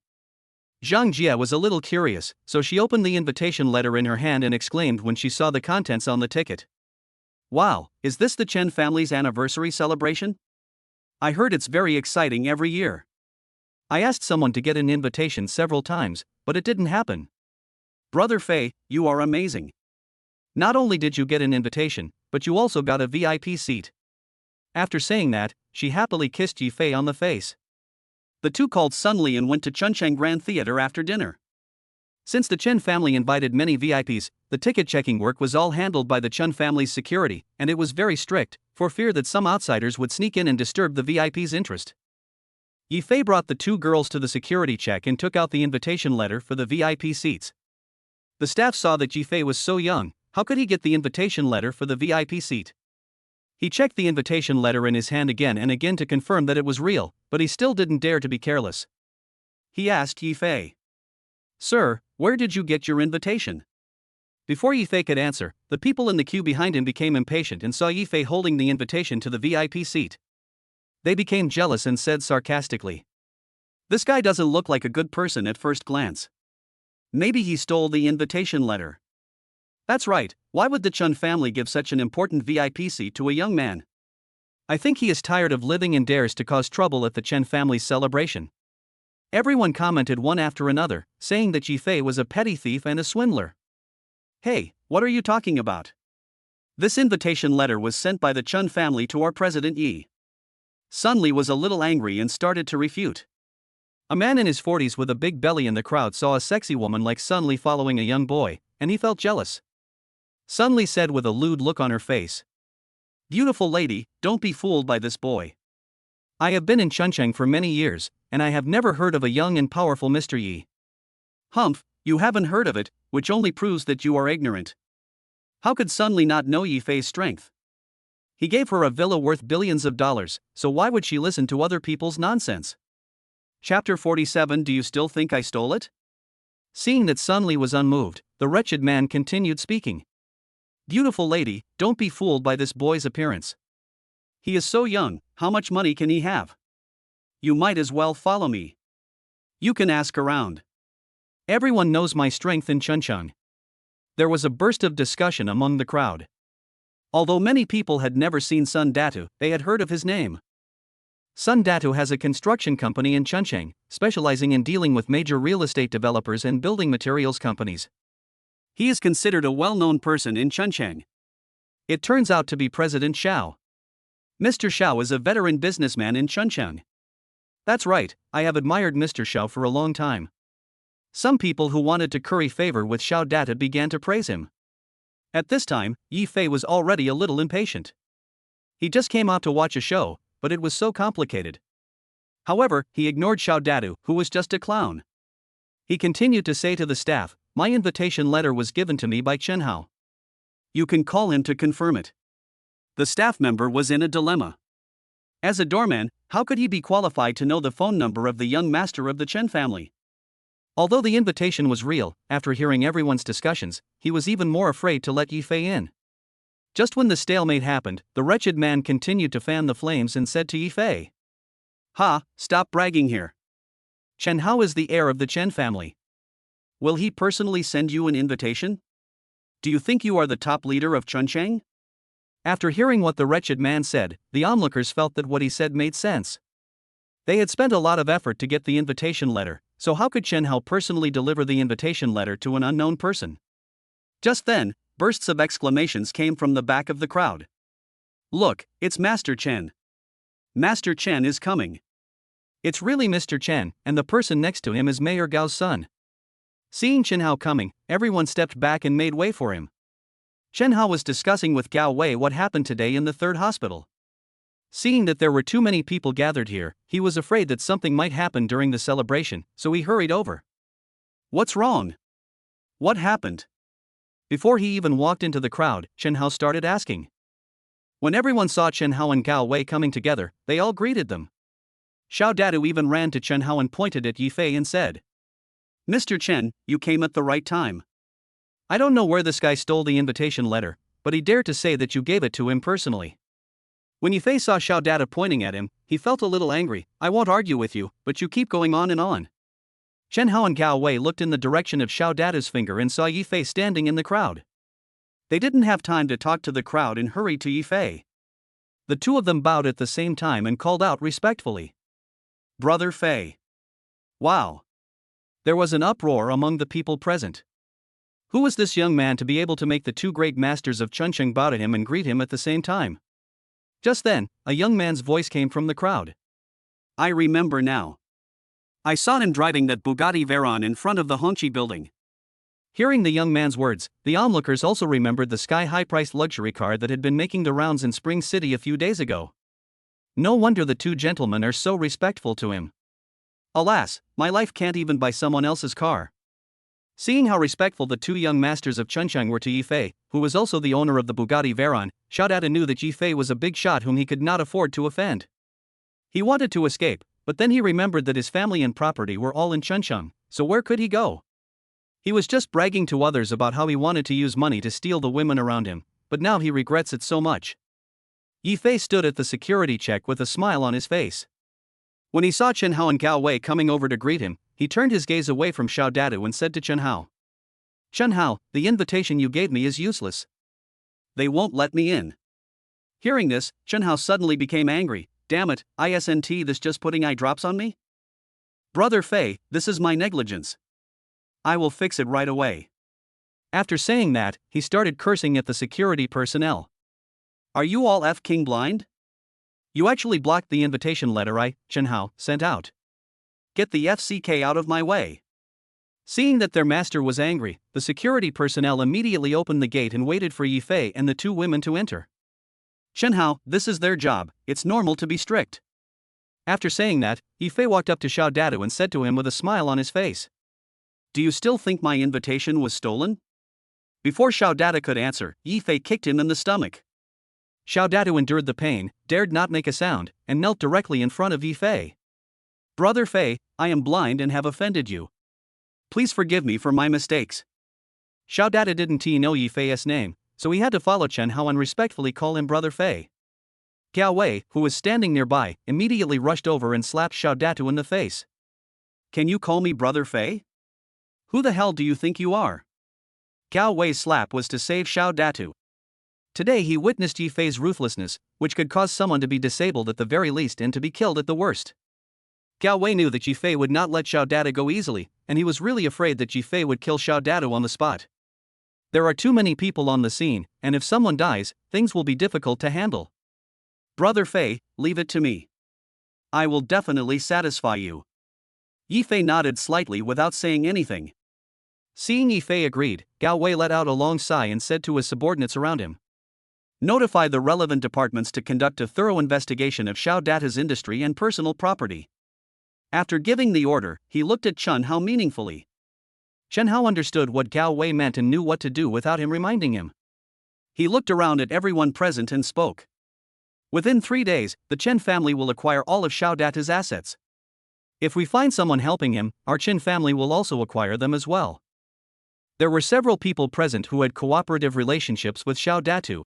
Zhang Jia was a little curious, so she opened the invitation letter in her hand and exclaimed when she saw the contents on the ticket. Wow, is this the Chen family's anniversary celebration? I heard it's very exciting every year. I asked someone to get an invitation several times, but it didn't happen. Brother Fei, you are amazing. Not only did you get an invitation, but you also got a VIP seat. After saying that, she happily kissed Yi Fei on the face. The two called Sun Li and went to Chuncheon Grand Theater after dinner. Since the Chen family invited many VIPs, the ticket-checking work was all handled by the Chen family's security, and it was very strict, for fear that some outsiders would sneak in and disturb the VIP's interest. Yi Fei brought the two girls to the security check and took out the invitation letter for the VIP seats. The staff saw that Yi Fei was so young, how could he get the invitation letter for the VIP seat? He checked the invitation letter in his hand again and again to confirm that it was real, but he still didn't dare to be careless. He asked Yi Fei, "Sir, where did you get your invitation?" Before Yi Fei could answer, the people in the queue behind him became impatient and saw Yi Fei holding the invitation to the VIP seat. They became jealous and said sarcastically, "This guy doesn't look like a good person at first glance. Maybe he stole the invitation letter." That's right, why would the Chun family give such an important VIP seat to a young man? I think he is tired of living and dares to cause trouble at the Chen family's celebration. Everyone commented one after another, saying that Yi Fei was a petty thief and a swindler. Hey, what are you talking about? This invitation letter was sent by the Chun family to our President Yi. Sun Li was a little angry and started to refute. A man in his 40s with a big belly in the crowd saw a sexy woman like Sun Li following a young boy, and he felt jealous. Sun Li said with a lewd look on her face, "Beautiful lady, don't be fooled by this boy. I have been in Chuncheon for many years, and I have never heard of a young and powerful Mr. Yi." "Humph, you haven't heard of it, which only proves that you are ignorant. How could Sun Li not know Yi Fei's strength? He gave her a villa worth billions of dollars, so why would she listen to other people's nonsense?" Chapter 47. Do you still think I stole it? Seeing that Sun Li was unmoved, the wretched man continued speaking. "Beautiful lady, don't be fooled by this boy's appearance. He is so young, how much money can he have? You might as well follow me." You can ask around. Everyone knows my strength in Chuncheon. There was a burst of discussion among the crowd. Although many people had never seen Sun Datu, they had heard of his name. Sun Datu has a construction company in Chuncheon, specializing in dealing with major real estate developers and building materials companies. He is considered a well-known person in Chuncheon. It turns out to be President Xiao. Mr. Xiao is a veteran businessman in Chuncheon. That's right, I have admired Mr. Xiao for a long time. Some people who wanted to curry favor with Xiao Data began to praise him. At this time, Yi Fei was already a little impatient. He just came out to watch a show, but it was so complicated. However, he ignored Xiao Datu, who was just a clown. He continued to say to the staff, "My invitation letter was given to me by Chen Hao. You can call him to confirm it." The staff member was in a dilemma. As a doorman, how could he be qualified to know the phone number of the young master of the Chen family? Although the invitation was real, after hearing everyone's discussions, he was even more afraid to let Yi Fei in. Just when the stalemate happened, the wretched man continued to fan the flames and said to Yi Fei, "Ha, stop bragging here. Chen Hao is the heir of the Chen family. Will he personally send you an invitation? Do you think you are the top leader of Chuncheon?" After hearing what the wretched man said, the onlookers felt that what he said made sense. They had spent a lot of effort to get the invitation letter, so how could Chen Hao personally deliver the invitation letter to an unknown person? Just then, bursts of exclamations came from the back of the crowd. "Look, it's Master Chen. Master Chen is coming." It's really Mr. Chen, and the person next to him is Mayor Gao's son. Seeing Chen Hao coming, everyone stepped back and made way for him. Chen Hao was discussing with Gao Wei what happened today in the third hospital. Seeing that there were too many people gathered here, he was afraid that something might happen during the celebration, so he hurried over. "What's wrong? What happened?" Before he even walked into the crowd, Chen Hao started asking. When everyone saw Chen Hao and Gao Wei coming together, they all greeted them. Xiao Datu even ran to Chen Hao and pointed at Yi Fei and said, "Mr. Chen, you came at the right time. I don't know where this guy stole the invitation letter, but he dared to say that you gave it to him personally." When Yi Fei saw Xiao Data pointing at him, he felt a little angry. "I won't argue with you, but you keep going on and on." Chen Hao and Gao Wei looked in the direction of Xiao Data's finger and saw Yi Fei standing in the crowd. They didn't have time to talk to the crowd and hurried to Yi Fei. The two of them bowed at the same time and called out respectfully, "Brother Fei." Wow! There was an uproar among the people present. Who was this young man to be able to make the two great masters of Chuncheon bow to him and greet him at the same time? Just then, a young man's voice came from the crowd. "I remember now. I saw him driving that Bugatti Veyron in front of the Hongqi building." Hearing the young man's words, the onlookers also remembered the sky-high-priced luxury car that had been making the rounds in Spring City a few days ago. No wonder the two gentlemen are so respectful to him. Alas, my life can't even buy someone else's car. Seeing how respectful the two young masters of Chuncheon were to Yi Fei, who was also the owner of the Bugatti Veyron, Xiao Data knew that Yi Fei was a big shot whom he could not afford to offend. He wanted to escape, but then he remembered that his family and property were all in Chuncheon, so where could he go? He was just bragging to others about how he wanted to use money to steal the women around him, but now he regrets it so much. Yi Fei stood at the security check with a smile on his face. When he saw Chen Hao and Gao Wei coming over to greet him, he turned his gaze away from Xiao Datu and said to Chen Hao, "Chen Hao, the invitation you gave me is useless. They won't let me in." Hearing this, Chen Hao suddenly became angry. "Damn it, isn't this just putting eye drops on me? Brother Fei, this is my negligence. I will fix it right away." After saying that, he started cursing at the security personnel. "Are you all f***ing blind? You actually blocked the invitation letter Chen Hao, sent out. Get the FCK out of my way." Seeing that their master was angry, the security personnel immediately opened the gate and waited for Yi Fei and the two women to enter. "Chen Hao, this is their job, it's normal to be strict." After saying that, Yi Fei walked up to Xiao Datu and said to him with a smile on his face, "Do you still think my invitation was stolen?" Before Xiao Datu could answer, Yi Fei kicked him in the stomach. Xiao Datu endured the pain, dared not make a sound, and knelt directly in front of Yi Fei. "Brother Fei, I am blind and have offended you. Please forgive me for my mistakes." Xiao Datu didn't know Yi Fei's name, so he had to follow Chen Hao and respectfully call him Brother Fei. Gao Wei, who was standing nearby, immediately rushed over and slapped Xiao Datu in the face. Can you call me Brother Fei? Who the hell do you think you are? Gao Wei's slap was to save Xiao Datu. Today he witnessed Yi Fei's ruthlessness, which could cause someone to be disabled at the very least and to be killed at the worst. Gao Wei knew that Yi Fei would not let Xiao Datu go easily, and he was really afraid that Yi Fei would kill Xiao Datu on the spot. There are too many people on the scene, and if someone dies, things will be difficult to handle. Brother Fei, leave it to me. I will definitely satisfy you. Yi Fei nodded slightly without saying anything. Seeing Yi Fei agreed, Gao Wei let out a long sigh and said to his subordinates around him, "Notify the relevant departments to conduct a thorough investigation of Xiao Data's industry and personal property." After giving the order, he looked at Chen Hao meaningfully. Chen Hao understood what Gao Wei meant and knew what to do without him reminding him. He looked around at everyone present and spoke. Within 3 days, the Chen family will acquire all of Xiao Data's assets. If we find someone helping him, our Chen family will also acquire them as well. There were several people present who had cooperative relationships with Xiao Datu.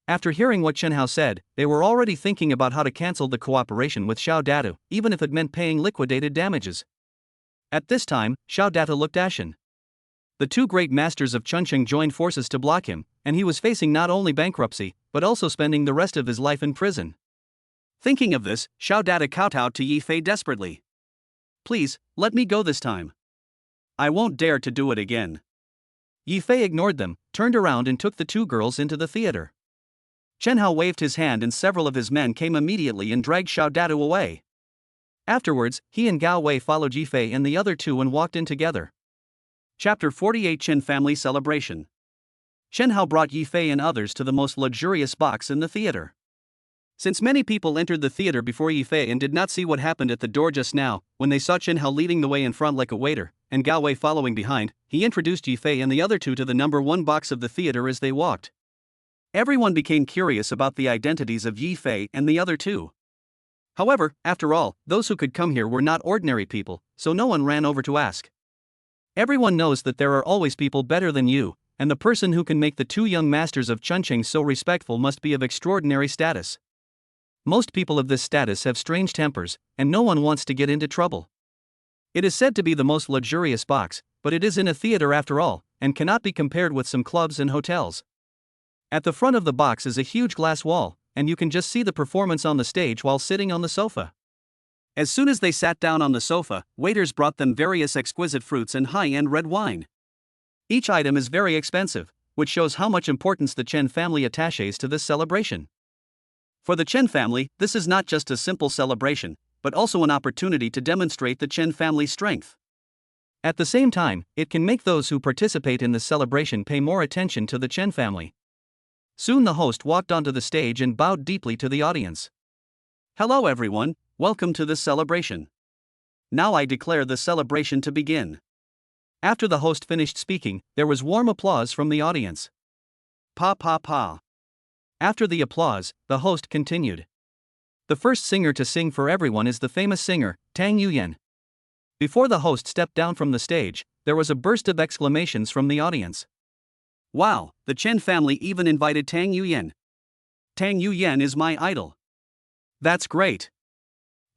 After hearing what Chen Hao said, they were already thinking about how to cancel the cooperation with Xiao Datu, even if it meant paying liquidated damages. At this time, Xiao Datu looked ashen. The two great masters of Chuncheng joined forces to block him, and he was facing not only bankruptcy, but also spending the rest of his life in prison. Thinking of this, Xiao Datu kowtowed to Yi Fei desperately. "Please, let me go this time. I won't dare to do it again." Yi Fei ignored them, turned around and took the two girls into the theater. Chen Hao waved his hand and several of his men came immediately and dragged Xiao Datu away. Afterwards, he and Gao Wei followed Yi Fei and the other two and walked in together. Chapter 48 Chen Family Celebration. Chen Hao brought Yi Fei and others to the most luxurious box in the theater. Since many people entered the theater before Yi Fei and did not see what happened at the door just now, when they saw Chen Hao leading the way in front like a waiter, and Gao Wei following behind, he introduced Yi Fei and the other two to the number 1 box of the theater as they walked. Everyone became curious about the identities of Yi Fei and the other two. However, after all, those who could come here were not ordinary people, so no one ran over to ask. Everyone knows that there are always people better than you, and the person who can make the two young masters of Chuncheng so respectful must be of extraordinary status. Most people of this status have strange tempers, and no one wants to get into trouble. It is said to be the most luxurious box, but it is in a theater after all, and cannot be compared with some clubs and hotels. At the front of the box is a huge glass wall, and you can just see the performance on the stage while sitting on the sofa. As soon as they sat down on the sofa, waiters brought them various exquisite fruits and high-end red wine. Each item is very expensive, which shows how much importance the Chen family attaches to this celebration. For the Chen family, this is not just a simple celebration, but also an opportunity to demonstrate the Chen family's strength. At the same time, it can make those who participate in this celebration pay more attention to the Chen family. Soon the host walked onto the stage and bowed deeply to the audience. "Hello everyone, welcome to this celebration. Now I declare the celebration to begin." After the host finished speaking, there was warm applause from the audience. Pa pa pa. After the applause, the host continued. The first singer to sing for everyone is the famous singer, Tang Yuyan. Before the host stepped down from the stage, there was a burst of exclamations from the audience. "Wow, the Chen family even invited Tang Yuyan. Tang Yuyan is my idol. That's great.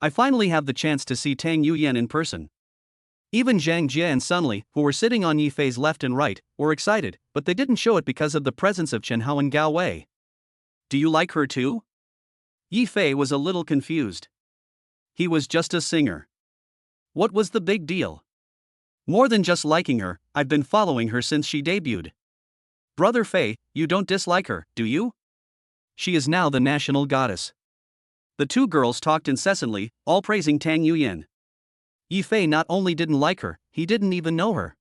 I finally have the chance to see Tang Yuyan in person." Even Zhang Jie and Sun Li, who were sitting on Yi Fei's left and right, were excited, but they didn't show it because of the presence of Chen Hao and Gao Wei. "Do you like her too?" Yi Fei was a little confused. He was just a singer. What was the big deal? "More than just liking her, I've been following her since she debuted." "Brother Fei, you don't dislike her, do you? She is now the national goddess." The two girls talked incessantly, all praising Tang Yuyan. Yi Fei not only didn't like her, he didn't even know her.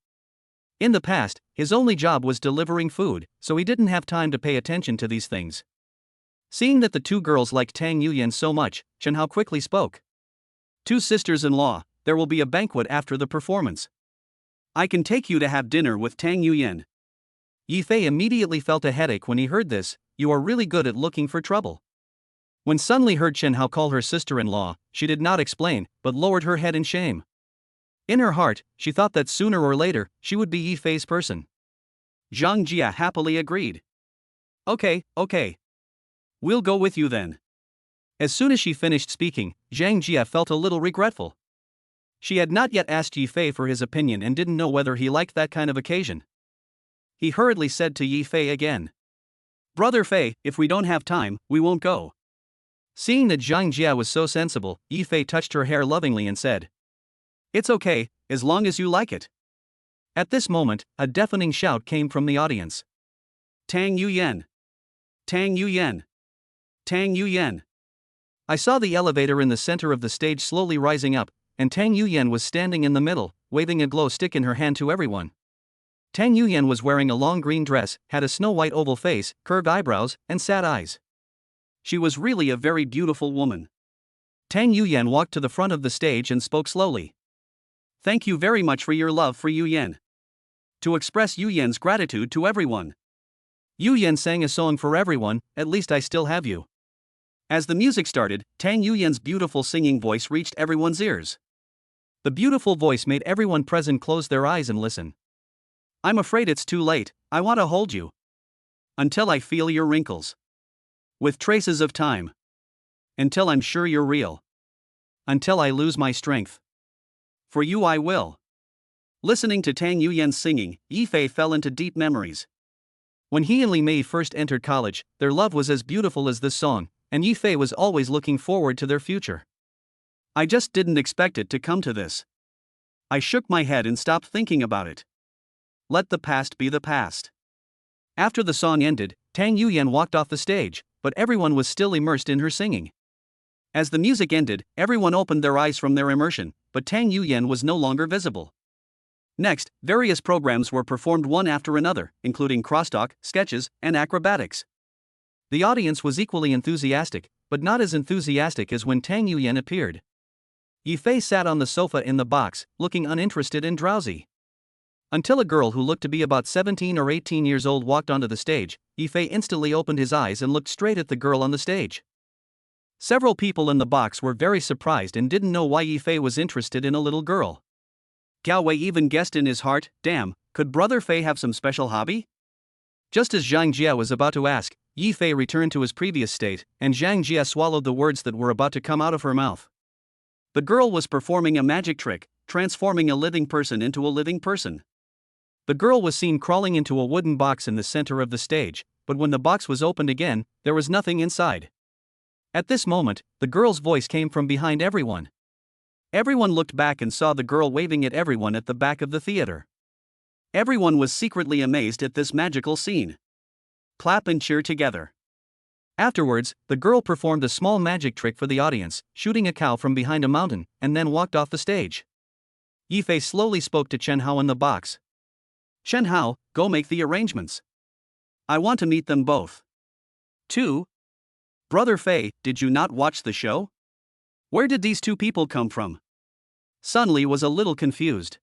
In the past, his only job was delivering food, so he didn't have time to pay attention to these things. Seeing that the two girls liked Tang Yuyan so much, Chen Hao quickly spoke. "Two sisters-in-law, there will be a banquet after the performance. I can take you to have dinner with Tang Yuyan." Yi Fei immediately felt a headache when he heard this. "You are really good at looking for trouble." When Sun Li heard Chen Hao call her sister-in-law, she did not explain, but lowered her head in shame. In her heart, she thought that sooner or later, she would be Yi Fei's person. Zhang Jia happily agreed. Okay. We'll go with you then." As soon as she finished speaking, Zhang Jia felt a little regretful. She had not yet asked Yi Fei for his opinion and didn't know whether he liked that kind of occasion. He hurriedly said to Yi Fei again, "Brother Fei, if we don't have time, we won't go." Seeing that Zhang Jia was so sensible, Yi Fei touched her hair lovingly and said, "It's okay, as long as you like it." At this moment, a deafening shout came from the audience. "Tang Yuyan! Tang Yuyan! Tang Yuyan!" I saw the elevator in the center of the stage slowly rising up, and Tang Yuyan was standing in the middle, waving a glow stick in her hand to everyone. Tang Yuyan was wearing a long green dress, had a snow-white oval face, curved eyebrows, and sad eyes. She was really a very beautiful woman. Tang Yuyan walked to the front of the stage and spoke slowly. "Thank you very much for your love for Yuyan. To express Yuyan's gratitude to everyone. Yuyan sang a song for everyone, At Least I Still Have You." As the music started, Tang Yuyan's beautiful singing voice reached everyone's ears. The beautiful voice made everyone present close their eyes and listen. "I'm afraid it's too late, I want to hold you. Until I feel your wrinkles. With traces of time. Until I'm sure you're real. Until I lose my strength. For you I will." Listening to Tang Yuyan's singing, Yi Fei fell into deep memories. When he and Li Mei first entered college, their love was as beautiful as this song, and Yi Fei was always looking forward to their future. "I just didn't expect it to come to this." I shook my head and stopped thinking about it. Let the past be the past. After the song ended, Tang Yuyan walked off the stage, but everyone was still immersed in her singing. As the music ended, everyone opened their eyes from their immersion, but Tang Yuyan was no longer visible. Next, various programs were performed one after another, including crosstalk, sketches, and acrobatics. The audience was equally enthusiastic, but not as enthusiastic as when Tang Yuyan appeared. Yi Fei sat on the sofa in the box, looking uninterested and drowsy. Until a girl who looked to be about 17 or 18 years old walked onto the stage, Yi Fei instantly opened his eyes and looked straight at the girl on the stage. Several people in the box were very surprised and didn't know why Yi Fei was interested in a little girl. Gao Wei even guessed in his heart, "Damn, could Brother Fei have some special hobby?" Just as Zhang Jia was about to ask, Yi Fei returned to his previous state, and Zhang Jia swallowed the words that were about to come out of her mouth. The girl was performing a magic trick, transforming a living person into a living person. The girl was seen crawling into a wooden box in the center of the stage, but when the box was opened again, there was nothing inside. At this moment, the girl's voice came from behind everyone. Everyone looked back and saw the girl waving at everyone at the back of the theater. Everyone was secretly amazed at this magical scene. Clap and cheer together. Afterwards, the girl performed a small magic trick for the audience, shooting a cow from behind a mountain, and then walked off the stage. Yi Fei slowly spoke to Chen Hao in the box. "Chen Hao, go make the arrangements. I want to meet them both." 2. "Brother Fei, did you not watch the show? Where did these two people come from?" Sun Li was a little confused.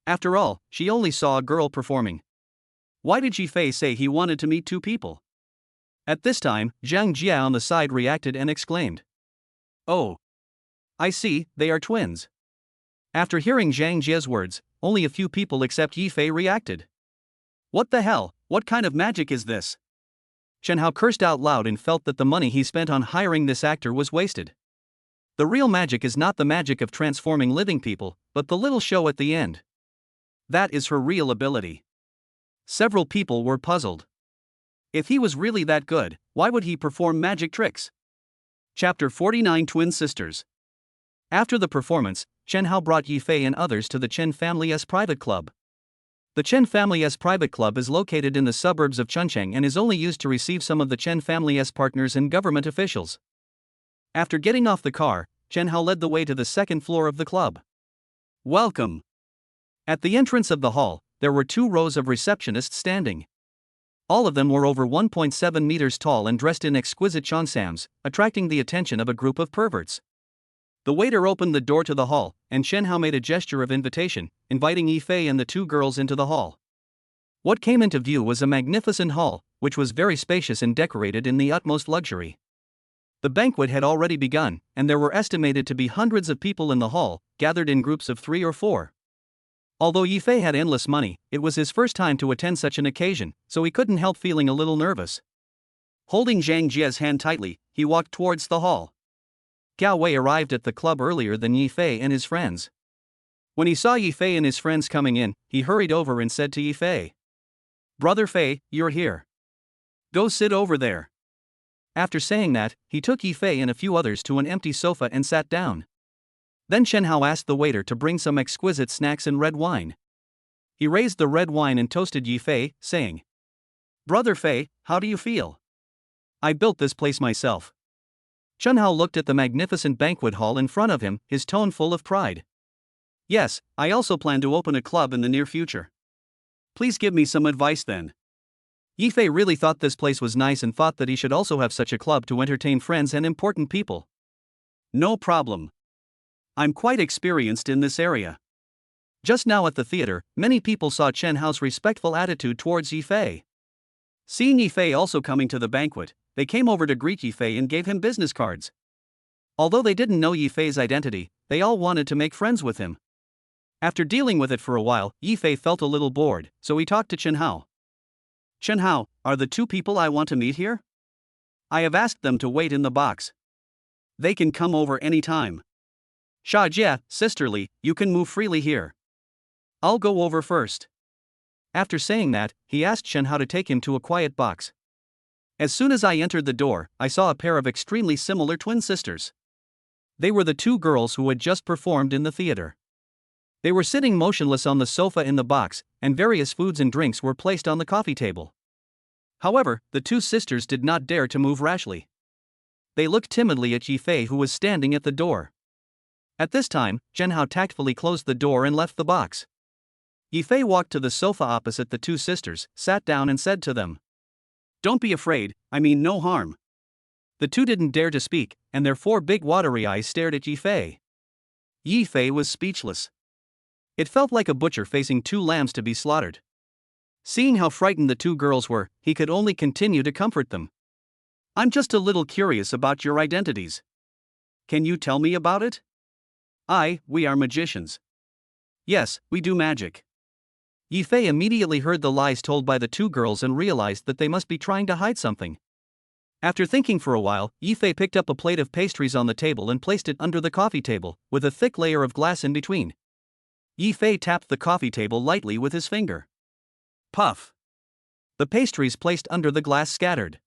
After all, she only saw a girl performing. Why did Yi Fei say he wanted to meet two people? At this time, Zhang Jia on the side reacted and exclaimed, "Oh! I see, they are twins." After hearing Zhang Jia's words, only a few people except Yi Fei reacted. "What the hell, what kind of magic is this?" Chen Hao cursed out loud and felt that the money he spent on hiring this actor was wasted. The real magic is not the magic of transforming living people, but the little show at the end. That is her real ability. Several people were puzzled. If he was really that good, why would he perform magic tricks? Chapter 49 Twin Sisters. After the performance, Chen Hao brought Yi Fei and others to the Chen family's private club. The Chen family's private club is located in the suburbs of Chuncheng and is only used to receive some of the Chen family's partners and government officials. After getting off the car, Chen Hao led the way to the second floor of the club. "Welcome." At the entrance of the hall, there were 2 rows of receptionists standing. All of them were over 1.7 meters tall and dressed in exquisite cheongsams, attracting the attention of a group of perverts. The waiter opened the door to the hall, and Chen Hao made a gesture of invitation, inviting Yi Fei and the 2 girls into the hall. What came into view was a magnificent hall, which was very spacious and decorated in the utmost luxury. The banquet had already begun, and there were estimated to be hundreds of people in the hall, gathered in groups of 3 or 4. Although Yi Fei had endless money, it was his first time to attend such an occasion, so he couldn't help feeling a little nervous. Holding Zhang Jia's hand tightly, he walked towards the hall. Gao Wei arrived at the club earlier than Yi Fei and his friends. When he saw Yifei and his friends coming in, he hurried over and said to Yifei, "Brother Fei, you're here. Go sit over there." After saying that, he took Yifei and a few others to an empty sofa and sat down. Then Chen Hao asked the waiter to bring some exquisite snacks and red wine. He raised the red wine and toasted Yifei, saying, "Brother Fei, how do you feel? I built this place myself." Chen Hao looked at the magnificent banquet hall in front of him, his tone full of pride. "Yes, I also plan to open a club in the near future. Please give me some advice then." Yifei really thought this place was nice and thought that he should also have such a club to entertain friends and important people. "No problem. I'm quite experienced in this area." Just now at the theater, many people saw Chen Hao's respectful attitude towards Yifei. Seeing Yifei also coming to the banquet, they came over to greet Yifei and gave him business cards. Although they didn't know Yifei's identity, they all wanted to make friends with him. After dealing with it for a while, Yifei felt a little bored, so he talked to Chen Hao. "Chen Hao, are the two people I want to meet here? I have asked them to wait in the box. They can come over any time. Sha Jie, sisterly, you can move freely here. I'll go over first." After saying that, he asked Chen Hao to take him to a quiet box. "As soon as I entered the door, I saw a pair of extremely similar twin sisters. They were the two girls who had just performed in the theater. They were sitting motionless on the sofa in the box, and various foods and drinks were placed on the coffee table. However, the two sisters did not dare to move rashly. They looked timidly at Yifei, who was standing at the door. At this time, Chen Hao tactfully closed the door and left the box. Yifei walked to the sofa opposite the two sisters, sat down and said to them, "Don't be afraid, I mean no harm." The two didn't dare to speak, and their four big watery eyes stared at Yifei. Yifei was speechless. It felt like a butcher facing two lambs to be slaughtered. Seeing how frightened the two girls were, he could only continue to comfort them. "I'm just a little curious about your identities. Can you tell me about it?" We are magicians." "Yes, we do magic." Yifei immediately heard the lies told by the two girls and realized that they must be trying to hide something. After thinking for a while, Yifei picked up a plate of pastries on the table and placed it under the coffee table, with a thick layer of glass in between. Yifei tapped the coffee table lightly with his finger. Puff! The pastries placed under the glass scattered.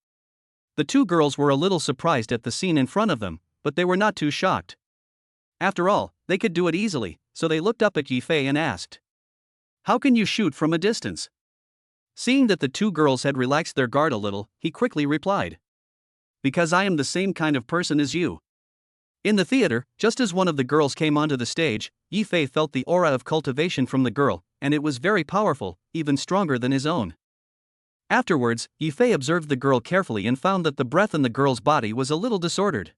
The two girls were a little surprised at the scene in front of them, but they were not too shocked. After all, they could do it easily, so they looked up at Yifei and asked, "How can you shoot from a distance?" Seeing that the two girls had relaxed their guard a little, he quickly replied, "Because I am the same kind of person as you." In the theater, just as one of the girls came onto the stage, Yifei felt the aura of cultivation from the girl, and it was very powerful, even stronger than his own. Afterwards, Yifei observed the girl carefully and found that the breath in the girl's body was a little disordered.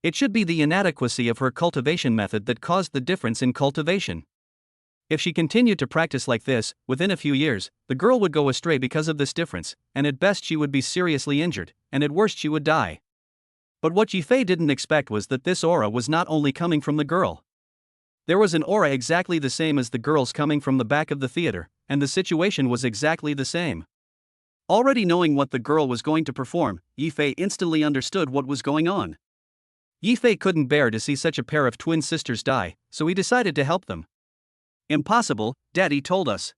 It should be the inadequacy of her cultivation method that caused the difference in cultivation. If she continued to practice like this, within a few years, the girl would go astray because of this difference, and at best she would be seriously injured, and at worst she would die. But what Yifei didn't expect was that this aura was not only coming from the girl. There was an aura exactly the same as the girl's coming from the back of the theater, and the situation was exactly the same. Already knowing what the girl was going to perform, Yifei instantly understood what was going on. Yifei couldn't bear to see such a pair of twin sisters die, so he decided to help them. "Impossible, Daddy told us."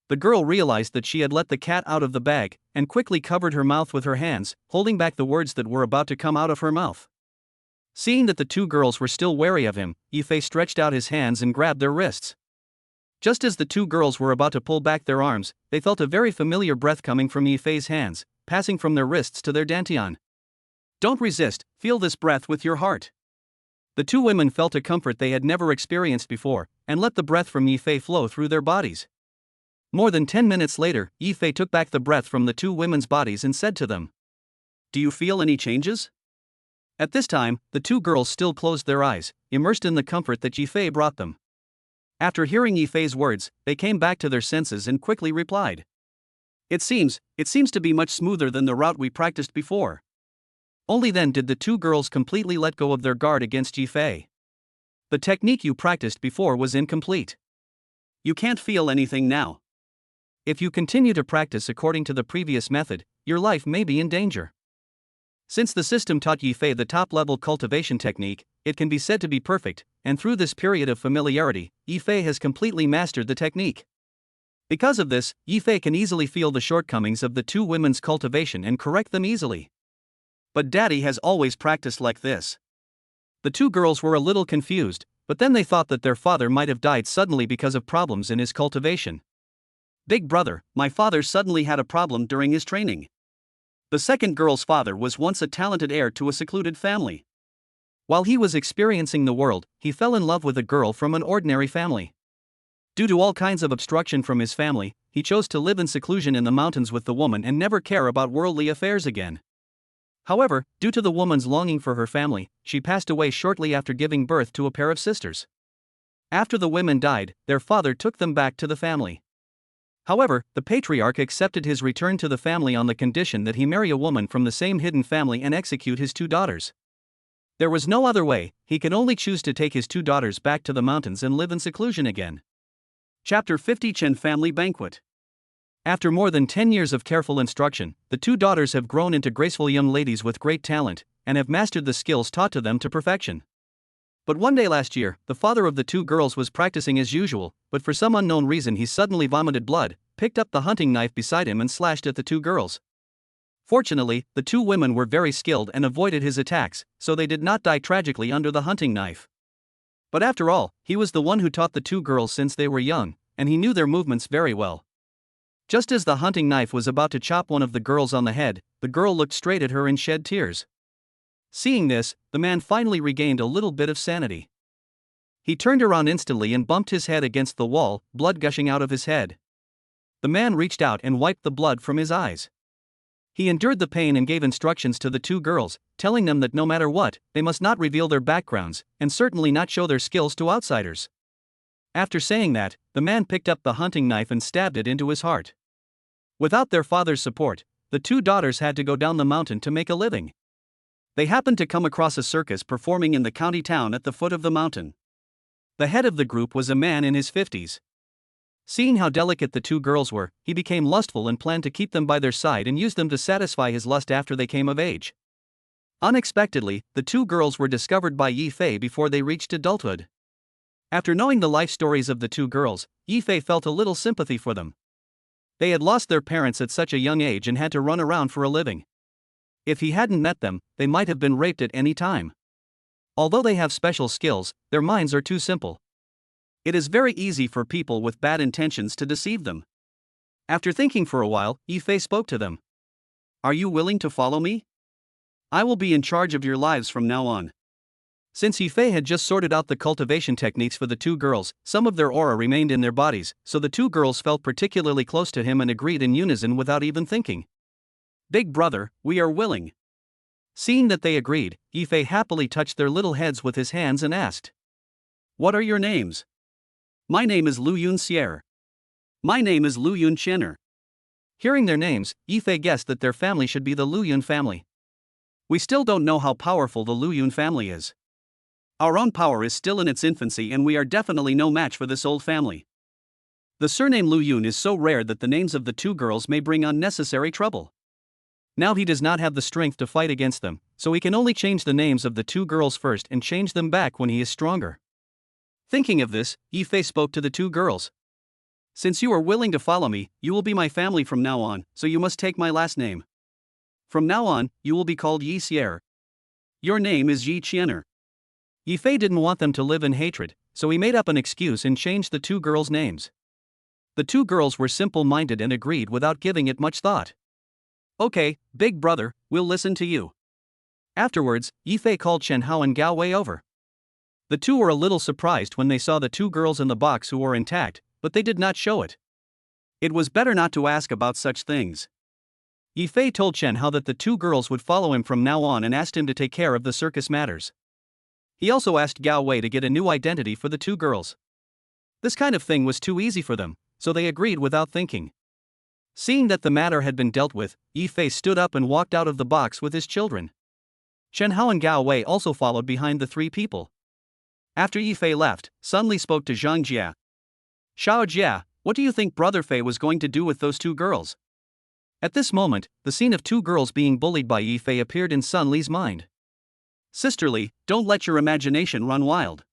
The girl realized that she had let the cat out of the bag, and quickly covered her mouth with her hands, holding back the words that were about to come out of her mouth. Seeing that the two girls were still wary of him, Yifei stretched out his hands and grabbed their wrists. Just as the two girls were about to pull back their arms, they felt a very familiar breath coming from Yifei's hands, passing from their wrists to their dantian. "Don't resist, feel this breath with your heart." The two women felt a comfort they had never experienced before, and let the breath from Yifei flow through their bodies. More than 10 minutes later, Yifei took back the breath from the two women's bodies and said to them, "Do you feel any changes?" At this time, the two girls still closed their eyes, immersed in the comfort that Yifei brought them. After hearing Yifei's words, they came back to their senses and quickly replied, It seems to be much smoother than the route we practiced before." Only then did the two girls completely let go of their guard against Yifei. "The technique you practiced before was incomplete. You can't feel anything now. If you continue to practice according to the previous method, your life may be in danger." Since the system taught Yifei the top-level cultivation technique, it can be said to be perfect, and through this period of familiarity, Yifei has completely mastered the technique. Because of this, Yifei can easily feel the shortcomings of the two women's cultivation and correct them easily. But Daddy has always practiced like this. The two girls were a little confused, but then they thought that their father might have died suddenly because of problems in his cultivation. Big brother, my father suddenly had a problem during his training. The second girl's father was once a talented heir to a secluded family. While he was experiencing the world, he fell in love with a girl from an ordinary family. Due to all kinds of obstruction from his family, he chose to live in seclusion in the mountains with the woman and never care about worldly affairs again. However, due to the woman's longing for her family, she passed away shortly after giving birth to a pair of sisters. After the women died, their father took them back to the family. However, the patriarch accepted his return to the family on the condition that he marry a woman from the same hidden family and execute his two daughters. There was no other way, he could only choose to take his two daughters back to the mountains and live in seclusion again. Chapter 50 Chen Family Banquet. After more than 10 years of careful instruction, the two daughters have grown into graceful young ladies with great talent, and have mastered the skills taught to them to perfection. But one day last year, the father of the two girls was practicing as usual, but for some unknown reason he suddenly vomited blood, picked up the hunting knife beside him and slashed at the two girls. Fortunately, the two women were very skilled and avoided his attacks, so they did not die tragically under the hunting knife. But after all, he was the one who taught the two girls since they were young, and he knew their movements very well. Just as the hunting knife was about to chop one of the girls on the head, the girl looked straight at her and shed tears. Seeing this, the man finally regained a little bit of sanity. He turned around instantly and bumped his head against the wall, blood gushing out of his head. The man reached out and wiped the blood from his eyes. He endured the pain and gave instructions to the two girls, telling them that no matter what, they must not reveal their backgrounds, and certainly not show their skills to outsiders. After saying that, the man picked up the hunting knife and stabbed it into his heart. Without their father's support, the two daughters had to go down the mountain to make a living. They happened to come across a circus performing in the county town at the foot of the mountain. The head of the group was a man in his 50s. Seeing how delicate the two girls were, he became lustful and planned to keep them by their side and use them to satisfy his lust after they came of age. Unexpectedly, the two girls were discovered by Yifei before they reached adulthood. After knowing the life stories of the two girls, Yifei felt a little sympathy for them. They had lost their parents at such a young age and had to run around for a living. If he hadn't met them, they might have been raped at any time. Although they have special skills, their minds are too simple. It is very easy for people with bad intentions to deceive them. After thinking for a while, Yifei spoke to them. Are you willing to follow me? I will be in charge of your lives from now on. Since Yifei had just sorted out the cultivation techniques for the two girls, some of their aura remained in their bodies, so the two girls felt particularly close to him and agreed in unison without even thinking. Big brother, we are willing. Seeing that they agreed, Yifei happily touched their little heads with his hands and asked. What are your names? My name is Lu Yun Xier. My name is Lu Yun Chenner. Hearing their names, Yifei guessed that their family should be the Lu Yun family. We still don't know how powerful the Lu Yun family is. Our own power is still in its infancy and we are definitely no match for this old family. The surname Lu Yun is so rare that the names of the two girls may bring unnecessary trouble. Now he does not have the strength to fight against them, so he can only change the names of the two girls first and change them back when he is stronger. Thinking of this, Yifei spoke to the two girls. Since you are willing to follow me, you will be my family from now on, so you must take my last name. From now on, you will be called Yi Xier. Your name is Yi Qianer. Yifei didn't want them to live in hatred, so he made up an excuse and changed the two girls' names. The two girls were simple-minded and agreed without giving it much thought. Okay, big brother, we'll listen to you. Afterwards, Yifei called Chen Hao and Gao Wei over. The two were a little surprised when they saw the two girls in the box who were intact, but they did not show it. It was better not to ask about such things. Yifei told Chen Hao that the two girls would follow him from now on and asked him to take care of the circus matters. He also asked Gao Wei to get a new identity for the two girls. This kind of thing was too easy for them, so they agreed without thinking. Seeing that the matter had been dealt with, Yifei stood up and walked out of the box with his children. Chen Hao and Gao Wei also followed behind the three people. After Yifei left, Sun Li spoke to Zhang Jia. Xiao Jia, what do you think Brother Fei was going to do with those two girls? At this moment, the scene of two girls being bullied by Yifei appeared in Sun Li's mind. Sisterly, don't let your imagination run wild.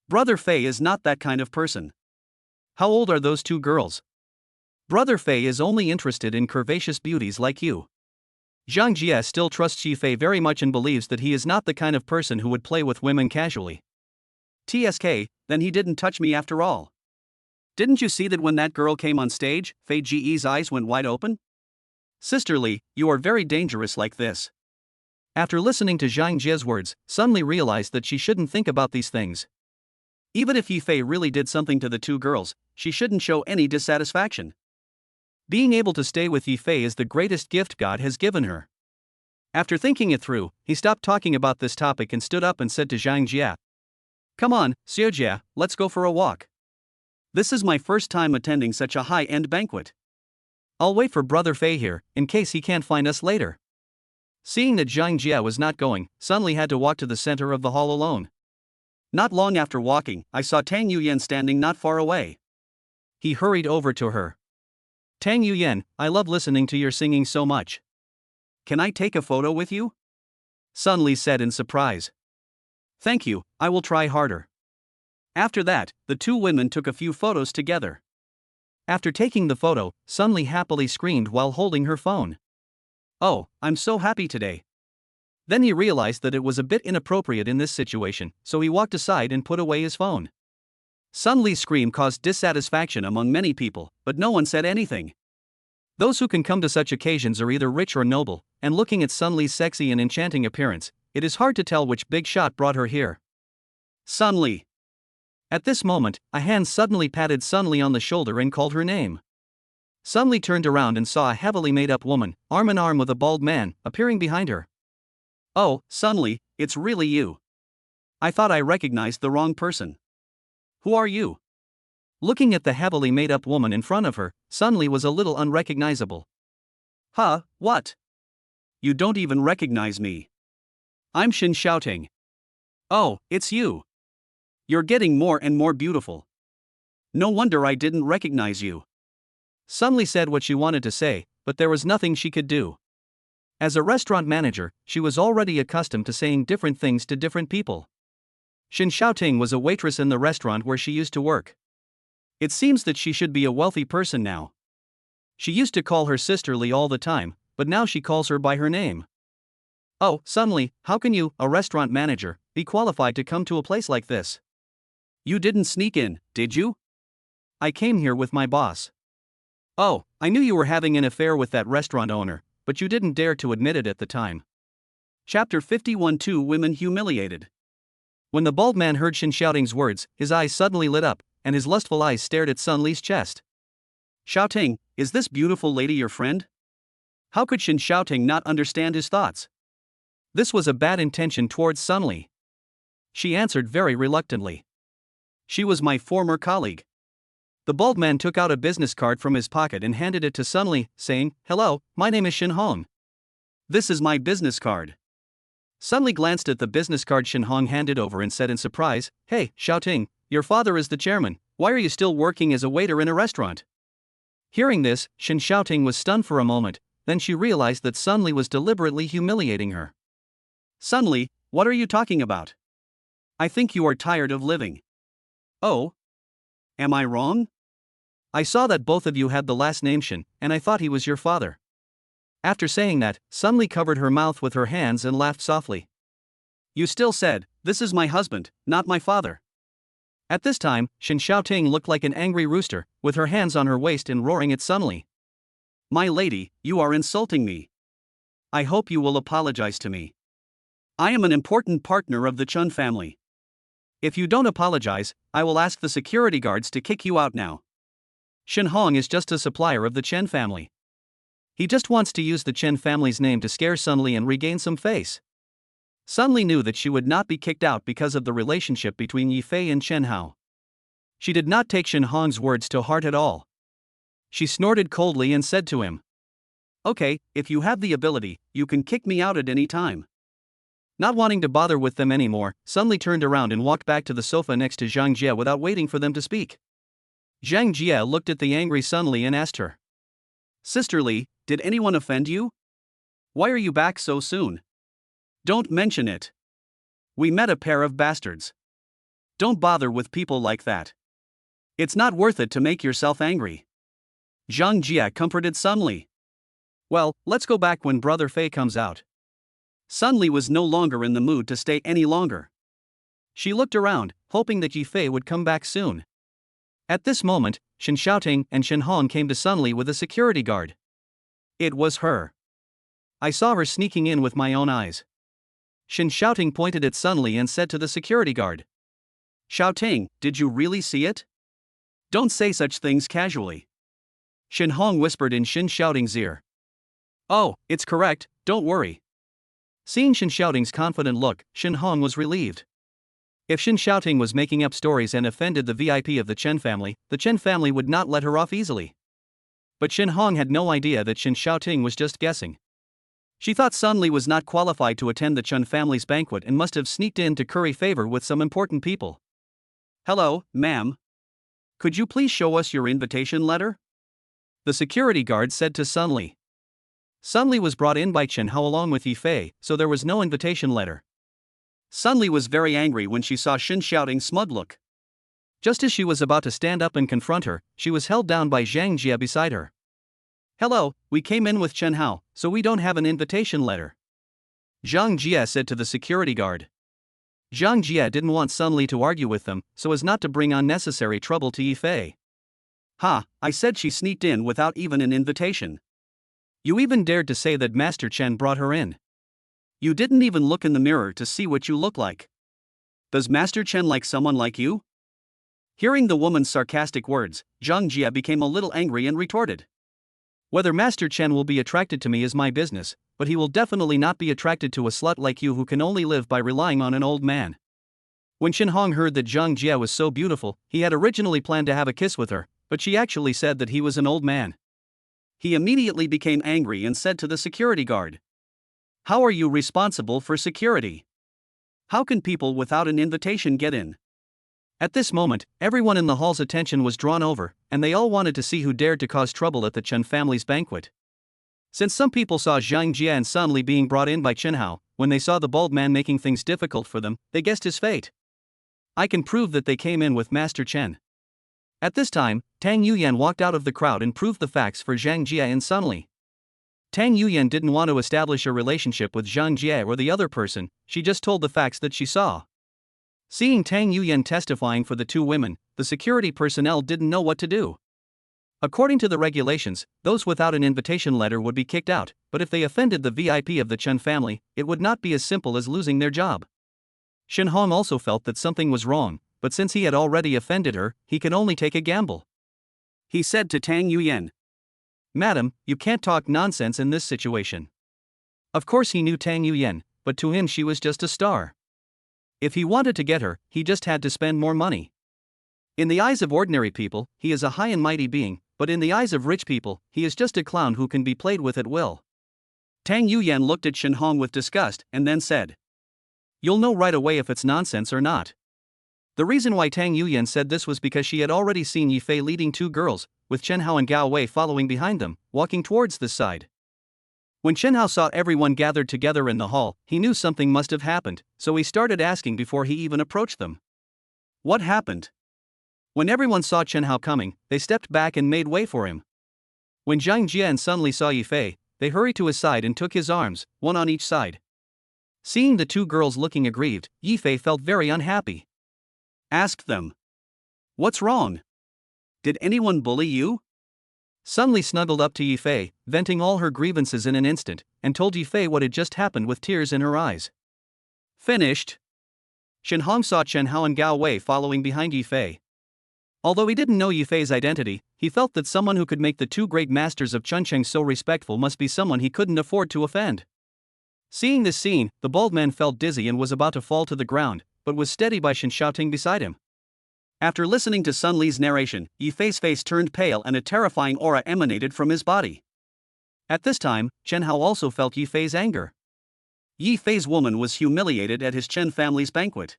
Brother Fei is not that kind of person. How old are those two girls? Brother Fei is only interested in curvaceous beauties like you. Zhang Jie still trusts Yifei very much and believes that he is not the kind of person who would play with women casually. TSK, then he didn't touch me after all. Didn't you see that when that girl came on stage, Fei Ji's eyes went wide open? Sisterly, you are very dangerous like this. After listening to Zhang Jie's words, Sun Li realized that she shouldn't think about these things. Even if Yifei really did something to the two girls, she shouldn't show any dissatisfaction. Being able to stay with Yifei is the greatest gift God has given her. After thinking it through, he stopped talking about this topic and stood up and said to Zhang Jie, "Come on, Xiujie, let's go for a walk. This is my first time attending such a high-end banquet. I'll wait for Brother Fei here, in case he can't find us later." Seeing that Zhang Jie was not going, Sun Li had to walk to the center of the hall alone. Not long after walking, I saw Tang Yuyan standing not far away. He hurried over to her. "Tang Yuyan, I love listening to your singing so much. Can I take a photo with you?" Sun Li said in surprise. "Thank you, I will try harder." After that, the two women took a few photos together. After taking the photo, Sun Li happily screamed while holding her phone. "Oh, I'm so happy today." Then he realized that it was a bit inappropriate in this situation, so he walked aside and put away his phone. Sun Li's scream caused dissatisfaction among many people, but no one said anything. Those who can come to such occasions are either rich or noble, and looking at Sun Li's sexy and enchanting appearance, it is hard to tell which big shot brought her here. Sun Li. At this moment, a hand suddenly patted Sun Li on the shoulder and called her name. Sun Li turned around and saw a heavily made-up woman, arm in arm with a bald man, appearing behind her. "Oh, Sun Li, it's really you. I thought I recognized the wrong person. Who are you?" Looking at the heavily made-up woman in front of her, Sun Li was a little unrecognizable. "Huh, what? You don't even recognize me. I'm Xin Xiaoting." "Oh, it's you. You're getting more and more beautiful. No wonder I didn't recognize you." Sun Li said what she wanted to say, but there was nothing she could do. As a restaurant manager, she was already accustomed to saying different things to different people. Xin Xiaoting was a waitress in the restaurant where she used to work. It seems that she should be a wealthy person now. She used to call her sister Li all the time, but now she calls her by her name. "Oh, Sun Li, how can you, a restaurant manager, be qualified to come to a place like this? You didn't sneak in, did you?" "I came here with my boss." "Oh, I knew you were having an affair with that restaurant owner, but you didn't dare to admit it at the time." Chapter 51. Two women humiliated. When the bald man heard Xin Xiaoting's words, his eyes suddenly lit up, and his lustful eyes stared at Sun Li's chest. "Xiaoting, is this beautiful lady your friend?" How could Xin Xiaoting not understand his thoughts? This was a bad intention towards Sun Li. She answered very reluctantly. "She was my former colleague." The bald man took out a business card from his pocket and handed it to Sun Li, saying, "Hello, my name is Xin Hong. This is my business card." Sun Li glanced at the business card Xin Hong handed over and said in surprise, "Hey, Xiaoting, your father is the chairman, why are you still working as a waiter in a restaurant?" Hearing this, Xin Xiaoting was stunned for a moment, then she realized that Sun Li was deliberately humiliating her. "Sun Li, what are you talking about? I think you are tired of living." "Oh? Am I wrong? I saw that both of you had the last name Xin, and I thought he was your father." After saying that, Sun Li covered her mouth with her hands and laughed softly. "You still said, this is my husband, not my father." At this time, Xin Xiaoting looked like an angry rooster, with her hands on her waist and roaring at Sun Li. "My lady, you are insulting me. I hope you will apologize to me. I am an important partner of the Chun family. If you don't apologize, I will ask the security guards to kick you out now." Xin Hong is just a supplier of the Chen family. He just wants to use the Chen family's name to scare Sun Li and regain some face. Sun Li knew that she would not be kicked out because of the relationship between Yifei and Chen Hao. She did not take Xin Hong's words to heart at all. She snorted coldly and said to him, "Okay, if you have the ability, you can kick me out at any time." Not wanting to bother with them anymore, Sun Li turned around and walked back to the sofa next to Zhang Jie without waiting for them to speak. Zhang Jie looked at the angry Sun Li and asked her, Sisterly, did anyone offend you? Why are you back so soon? Don't mention it. We met a pair of bastards. Don't bother with people like that. It's not worth it to make yourself angry. Zhang Jia comforted Sun Li. Well, let's go back when Brother Fei comes out. Sun Li was no longer in the mood to stay any longer. She looked around, hoping that Yi Fei would come back soon. At this moment, Shen Xiaoting and Shen Hong came to Sun Li with a security guard. It was her. I saw her sneaking in with my own eyes. Shen Xiaoting pointed at Sun Li and said to the security guard. Xiaoting, did you really see it? Don't say such things casually. Shen Hong whispered in Shen Xiaoting's ear. Oh, it's correct, don't worry. Seeing Shen Xiaoting's confident look, Shen Hong was relieved. If Shen Xiaoting was making up stories and offended the VIP of the Chen family would not let her off easily. But Shen Hong had no idea that Shen Xiaoting was just guessing. She thought Sun Li was not qualified to attend the Chen family's banquet and must have sneaked in to curry favor with some important people. Hello, ma'am. Could you please show us your invitation letter? The security guard said to Sun Li. Sun Li was brought in by Chen Hao along with Yi Fei, so there was no invitation letter. Sun Li was very angry when she saw Shen Xiaoting's smug look. Just as she was about to stand up and confront her, she was held down by Zhang Jia beside her. Hello, we came in with Chen Hao, so we don't have an invitation letter. Zhang Jia said to the security guard. Zhang Jia didn't want Sun Li to argue with them, so as not to bring unnecessary trouble to Yi Fei. Ha, I said she sneaked in without even an invitation. You even dared to say that Master Chen brought her in. You didn't even look in the mirror to see what you look like. Does Master Chen like someone like you? Hearing the woman's sarcastic words, Zhang Jia became a little angry and retorted. Whether Master Chen will be attracted to me is my business, but he will definitely not be attracted to a slut like you who can only live by relying on an old man. When Shen Hong heard that Zhang Jia was so beautiful, he had originally planned to have a kiss with her, but she actually said that he was an old man. He immediately became angry and said to the security guard. How are you responsible for security? How can people without an invitation get in? At this moment, everyone in the hall's attention was drawn over, and they all wanted to see who dared to cause trouble at the Chen family's banquet. Since some people saw Zhang Jia and Sun Li being brought in by Chen Hao, when they saw the bald man making things difficult for them, they guessed his fate. I can prove that they came in with Master Chen. At this time, Tang Yuyan walked out of the crowd and proved the facts for Zhang Jia and Sun Li. Tang Yuyan didn't want to establish a relationship with Zhang Jia or the other person, she just told the facts that she saw. Seeing Tang Yuyan testifying for the two women, the security personnel didn't know what to do. According to the regulations, those without an invitation letter would be kicked out, but if they offended the VIP of the Chen family, it would not be as simple as losing their job. Shen Hong also felt that something was wrong, but since he had already offended her, he could only take a gamble. He said to Tang Yuyan, Madam, you can't talk nonsense in this situation. Of course he knew Tang Yuyan, but to him she was just a star. If he wanted to get her, he just had to spend more money. In the eyes of ordinary people, he is a high and mighty being, but in the eyes of rich people, he is just a clown who can be played with at will. Tang Yuyan looked at Shen Hong with disgust and then said, You'll know right away if it's nonsense or not. The reason why Tang Yuyan said this was because she had already seen Yi Fei leading two girls, with Chen Hao and Gao Wei following behind them, walking towards this side. When Chen Hao saw everyone gathered together in the hall, he knew something must have happened, so he started asking before he even approached them. What happened? When everyone saw Chen Hao coming, they stepped back and made way for him. When Zhang Jia and Sun Li saw Yi Fei, they hurried to his side and took his arms, one on each side. Seeing the two girls looking aggrieved, Yi Fei felt very unhappy. Asked them. What's wrong? Did anyone bully you? Sun Li snuggled up to Yi Fei, venting all her grievances in an instant, and told Yi Fei what had just happened with tears in her eyes. Finished. Shen Hong saw Chen Hao and Gao Wei following behind Yi Fei. Although he didn't know Yi Fei's identity, he felt that someone who could make the two great masters of Chuncheng so respectful must be someone he couldn't afford to offend. Seeing this scene, the bald man felt dizzy and was about to fall to the ground, but was steady by Shen Xiaoting beside him. After listening to Sun Li's narration, Yi Fei's face turned pale and a terrifying aura emanated from his body. At this time, Chen Hao also felt Yi Fei's anger. Yi Fei's woman was humiliated at his Chen family's banquet.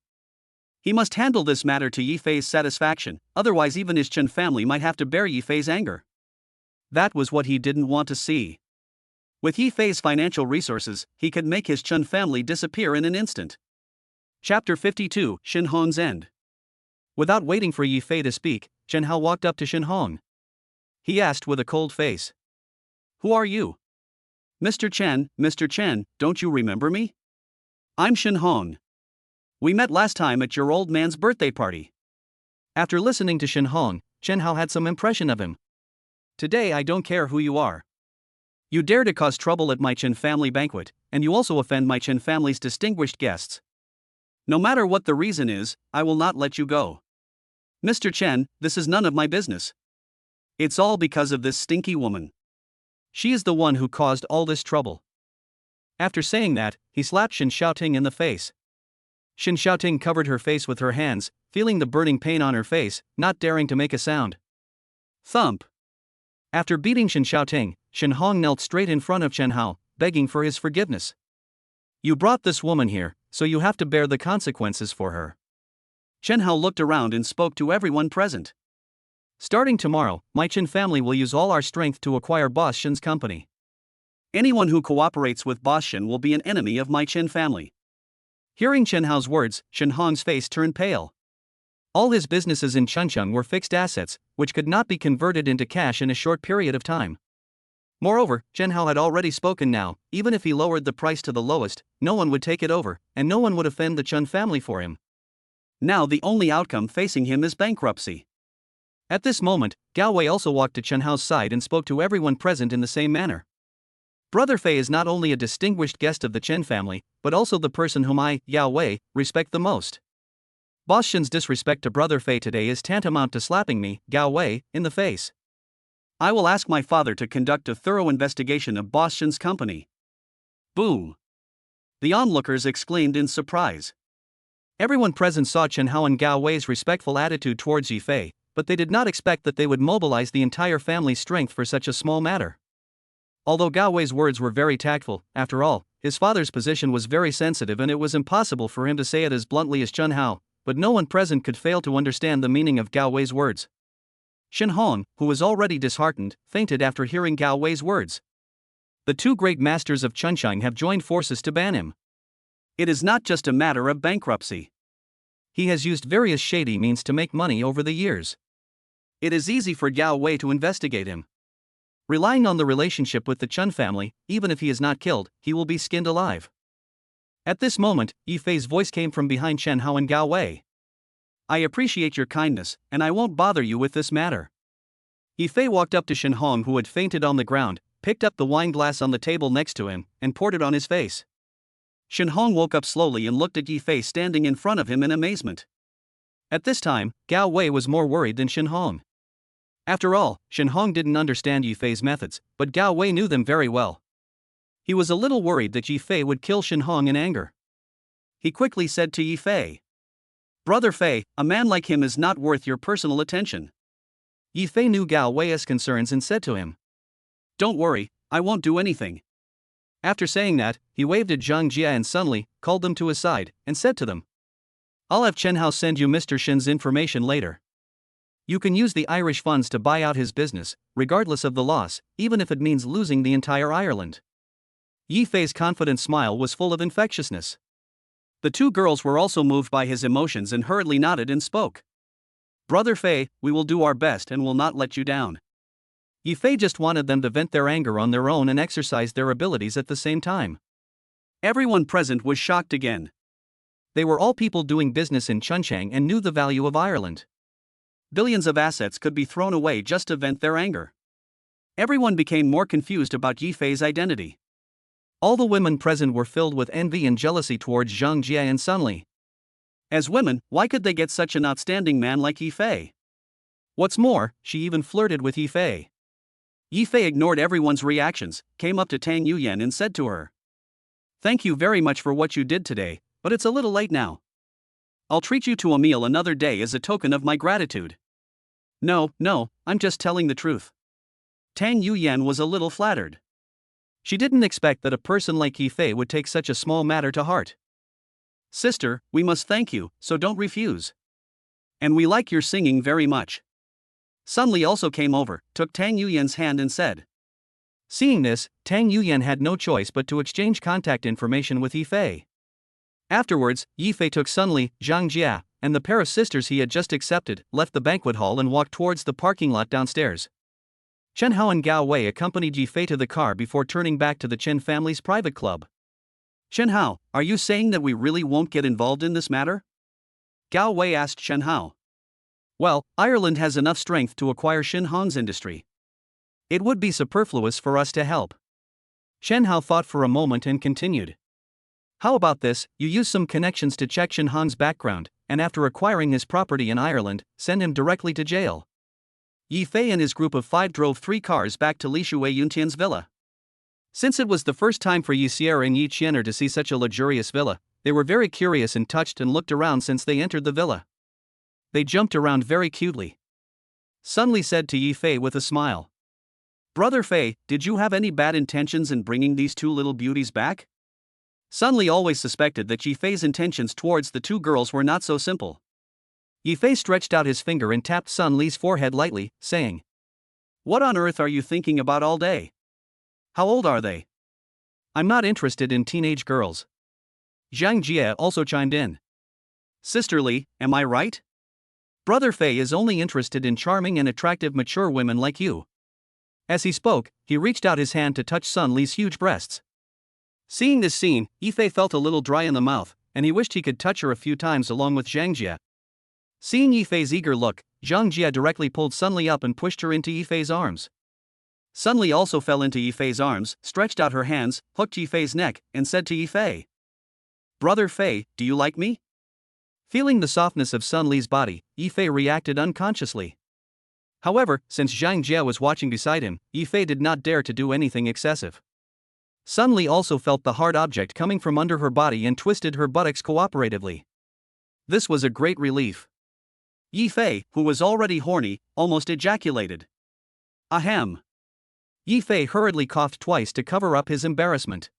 He must handle this matter to Yi Fei's satisfaction, otherwise even his Chen family might have to bear Yi Fei's anger. That was what he didn't want to see. With Yifei's financial resources, he could make his Chen family disappear in an instant. Chapter 52, Shen Hong's End. Without waiting for Yifei to speak, Chen Hao walked up to Shen Hong. He asked with a cold face. Who are you? Mr. Chen, don't you remember me? I'm Shen Hong. We met last time at your old man's birthday party. After listening to Shen Hong, Chen Hao had some impression of him. Today I don't care who you are. You dare to cause trouble at my Chen family banquet, and you also offend my Chen family's distinguished guests. No matter what the reason is, I will not let you go. Mr. Chen, this is none of my business. It's all because of this stinky woman. She is the one who caused all this trouble. After saying that, he slapped Shen Xiaoting in the face. Shen Xiaoting covered her face with her hands, feeling the burning pain on her face, not daring to make a sound. Thump. After beating Shen Xiaoting, Shen Hong knelt straight in front of Chen Hao, begging for his forgiveness. You brought this woman here, so you have to bear the consequences for her. Chen Hao looked around and spoke to everyone present. Starting tomorrow, my Chen family will use all our strength to acquire Boss Shen's company. Anyone who cooperates with Boss Shen will be an enemy of my Chen family. Hearing Chen Hao's words, Shen Hong's face turned pale. All his businesses in Chuncheon were fixed assets, which could not be converted into cash in a short period of time. Moreover, Chen Hao had already spoken now, even if he lowered the price to the lowest, no one would take it over, and no one would offend the Chen family for him. Now the only outcome facing him is bankruptcy. At this moment, Gao Wei also walked to Chen Hao's side and spoke to everyone present in the same manner. Brother Fei is not only a distinguished guest of the Chen family, but also the person whom I, Yao Wei, respect the most. Boss Shen's disrespect to Brother Fei today is tantamount to slapping me, Gao Wei, in the face. I will ask my father to conduct a thorough investigation of Boss Shen's company. Boom! The onlookers exclaimed in surprise. Everyone present saw Chen Hao and Gao Wei's respectful attitude towards Yifei, but they did not expect that they would mobilize the entire family's strength for such a small matter. Although Gao Wei's words were very tactful, after all, his father's position was very sensitive and it was impossible for him to say it as bluntly as Chen Hao, but no one present could fail to understand the meaning of Gao Wei's words. Shen Hong, who was already disheartened, fainted after hearing Gao Wei's words. The two great masters of Chuncheon have joined forces to ban him. It is not just a matter of bankruptcy. He has used various shady means to make money over the years. It is easy for Gao Wei to investigate him. Relying on the relationship with the Chen family, even if he is not killed, he will be skinned alive. At this moment, Yifei's voice came from behind Chen Hao and Gao Wei. I appreciate your kindness, and I won't bother you with this matter. Yifei walked up to Shen Hong, who had fainted on the ground, picked up the wine glass on the table next to him, and poured it on his face. Shen Hong woke up slowly and looked at Yifei standing in front of him in amazement. At this time, Gao Wei was more worried than Shen Hong. After all, Shen Hong didn't understand Yifei's methods, but Gao Wei knew them very well. He was a little worried that Yifei would kill Shen Hong in anger. He quickly said to Yifei, Brother Fei, a man like him is not worth your personal attention. Yifei knew Gao Wei's concerns and said to him, Don't worry, I won't do anything. After saying that, he waved at Zhang Jia and Sun Li, called them to his side, and said to them, I'll have Chen Hao send you Mr. Shen's information later. You can use the Irish funds to buy out his business, regardless of the loss, even if it means losing the entire Ireland. Yifei's confident smile was full of infectiousness. The two girls were also moved by his emotions and hurriedly nodded and spoke. Brother Fei, we will do our best and will not let you down. Yifei just wanted them to vent their anger on their own and exercise their abilities at the same time. Everyone present was shocked again. They were all people doing business in Chuncheon and knew the value of Ireland. Billions of assets could be thrown away just to vent their anger. Everyone became more confused about Yifei's identity. All the women present were filled with envy and jealousy towards Zhang Jia and Sun Li. As women, why could they get such an outstanding man like Yifei? What's more, she even flirted with Yifei. Yifei ignored everyone's reactions, came up to Tang Yuyan and said to her, Thank you very much for what you did today, but it's a little late now. I'll treat you to a meal another day as a token of my gratitude. No, I'm just telling the truth. Tang Yuyan was a little flattered. She didn't expect that a person like Yifei would take such a small matter to heart. Sister, we must thank you, so don't refuse. And we like your singing very much. Sun Li also came over, took Tang Yuyan's hand and said. Seeing this, Tang Yuyan had no choice but to exchange contact information with Yi Fei. Afterwards, Yi Fei took Sun Li, Zhang Jia, and the pair of sisters he had just accepted, left the banquet hall and walked towards the parking lot downstairs. Chen Hao and Gao Wei accompanied Yi Fei to the car before turning back to the Chen family's private club. Chen Hao, are you saying that we really won't get involved in this matter? Gao Wei asked Chen Hao. Well, Ireland has enough strength to acquire Shin Hong's industry. It would be superfluous for us to help. Chen Hao thought for a moment and continued. How about this, you use some connections to check Shin Hong's background, and after acquiring his property in Ireland, send him directly to jail. Yi Fei and his group of 5 drove 3 cars back to Li Shui Yuntian's villa. Since it was the first time for Yi Xier and Yi Qianer to see such a luxurious villa, they were very curious and touched and looked around since they entered the villa. They jumped around very cutely. Sun Li said to Yi Fei with a smile. Brother Fei, did you have any bad intentions in bringing these 2 little beauties back? Sun Li always suspected that Yi Fei's intentions towards the 2 girls were not so simple. Yi Fei stretched out his finger and tapped Sun Li's forehead lightly, saying, What on earth are you thinking about all day? How old are they? I'm not interested in teenage girls. Zhang Jie also chimed in. Sister Li, am I right? Brother Fei is only interested in charming and attractive mature women like you. As he spoke, he reached out his hand to touch Sun Li's huge breasts. Seeing this scene, Yi Fei felt a little dry in the mouth, and he wished he could touch her a few times along with Zhang Jie. Seeing Yi Fei's eager look, Zhang Jie directly pulled Sun Li up and pushed her into Yi Fei's arms. Sun Li also fell into Yi Fei's arms, stretched out her hands, hooked Yi Fei's neck, and said to Yi Fei, Brother Fei, do you like me? Feeling the softness of Sun Li's body, Yi Fei reacted unconsciously. However, since Zhang Jie was watching beside him, Yi Fei did not dare to do anything excessive. Sun Li also felt the hard object coming from under her body and twisted her buttocks cooperatively. This was a great relief. Yi Fei, who was already horny, almost ejaculated. Ahem. Yi Fei hurriedly coughed twice to cover up his embarrassment.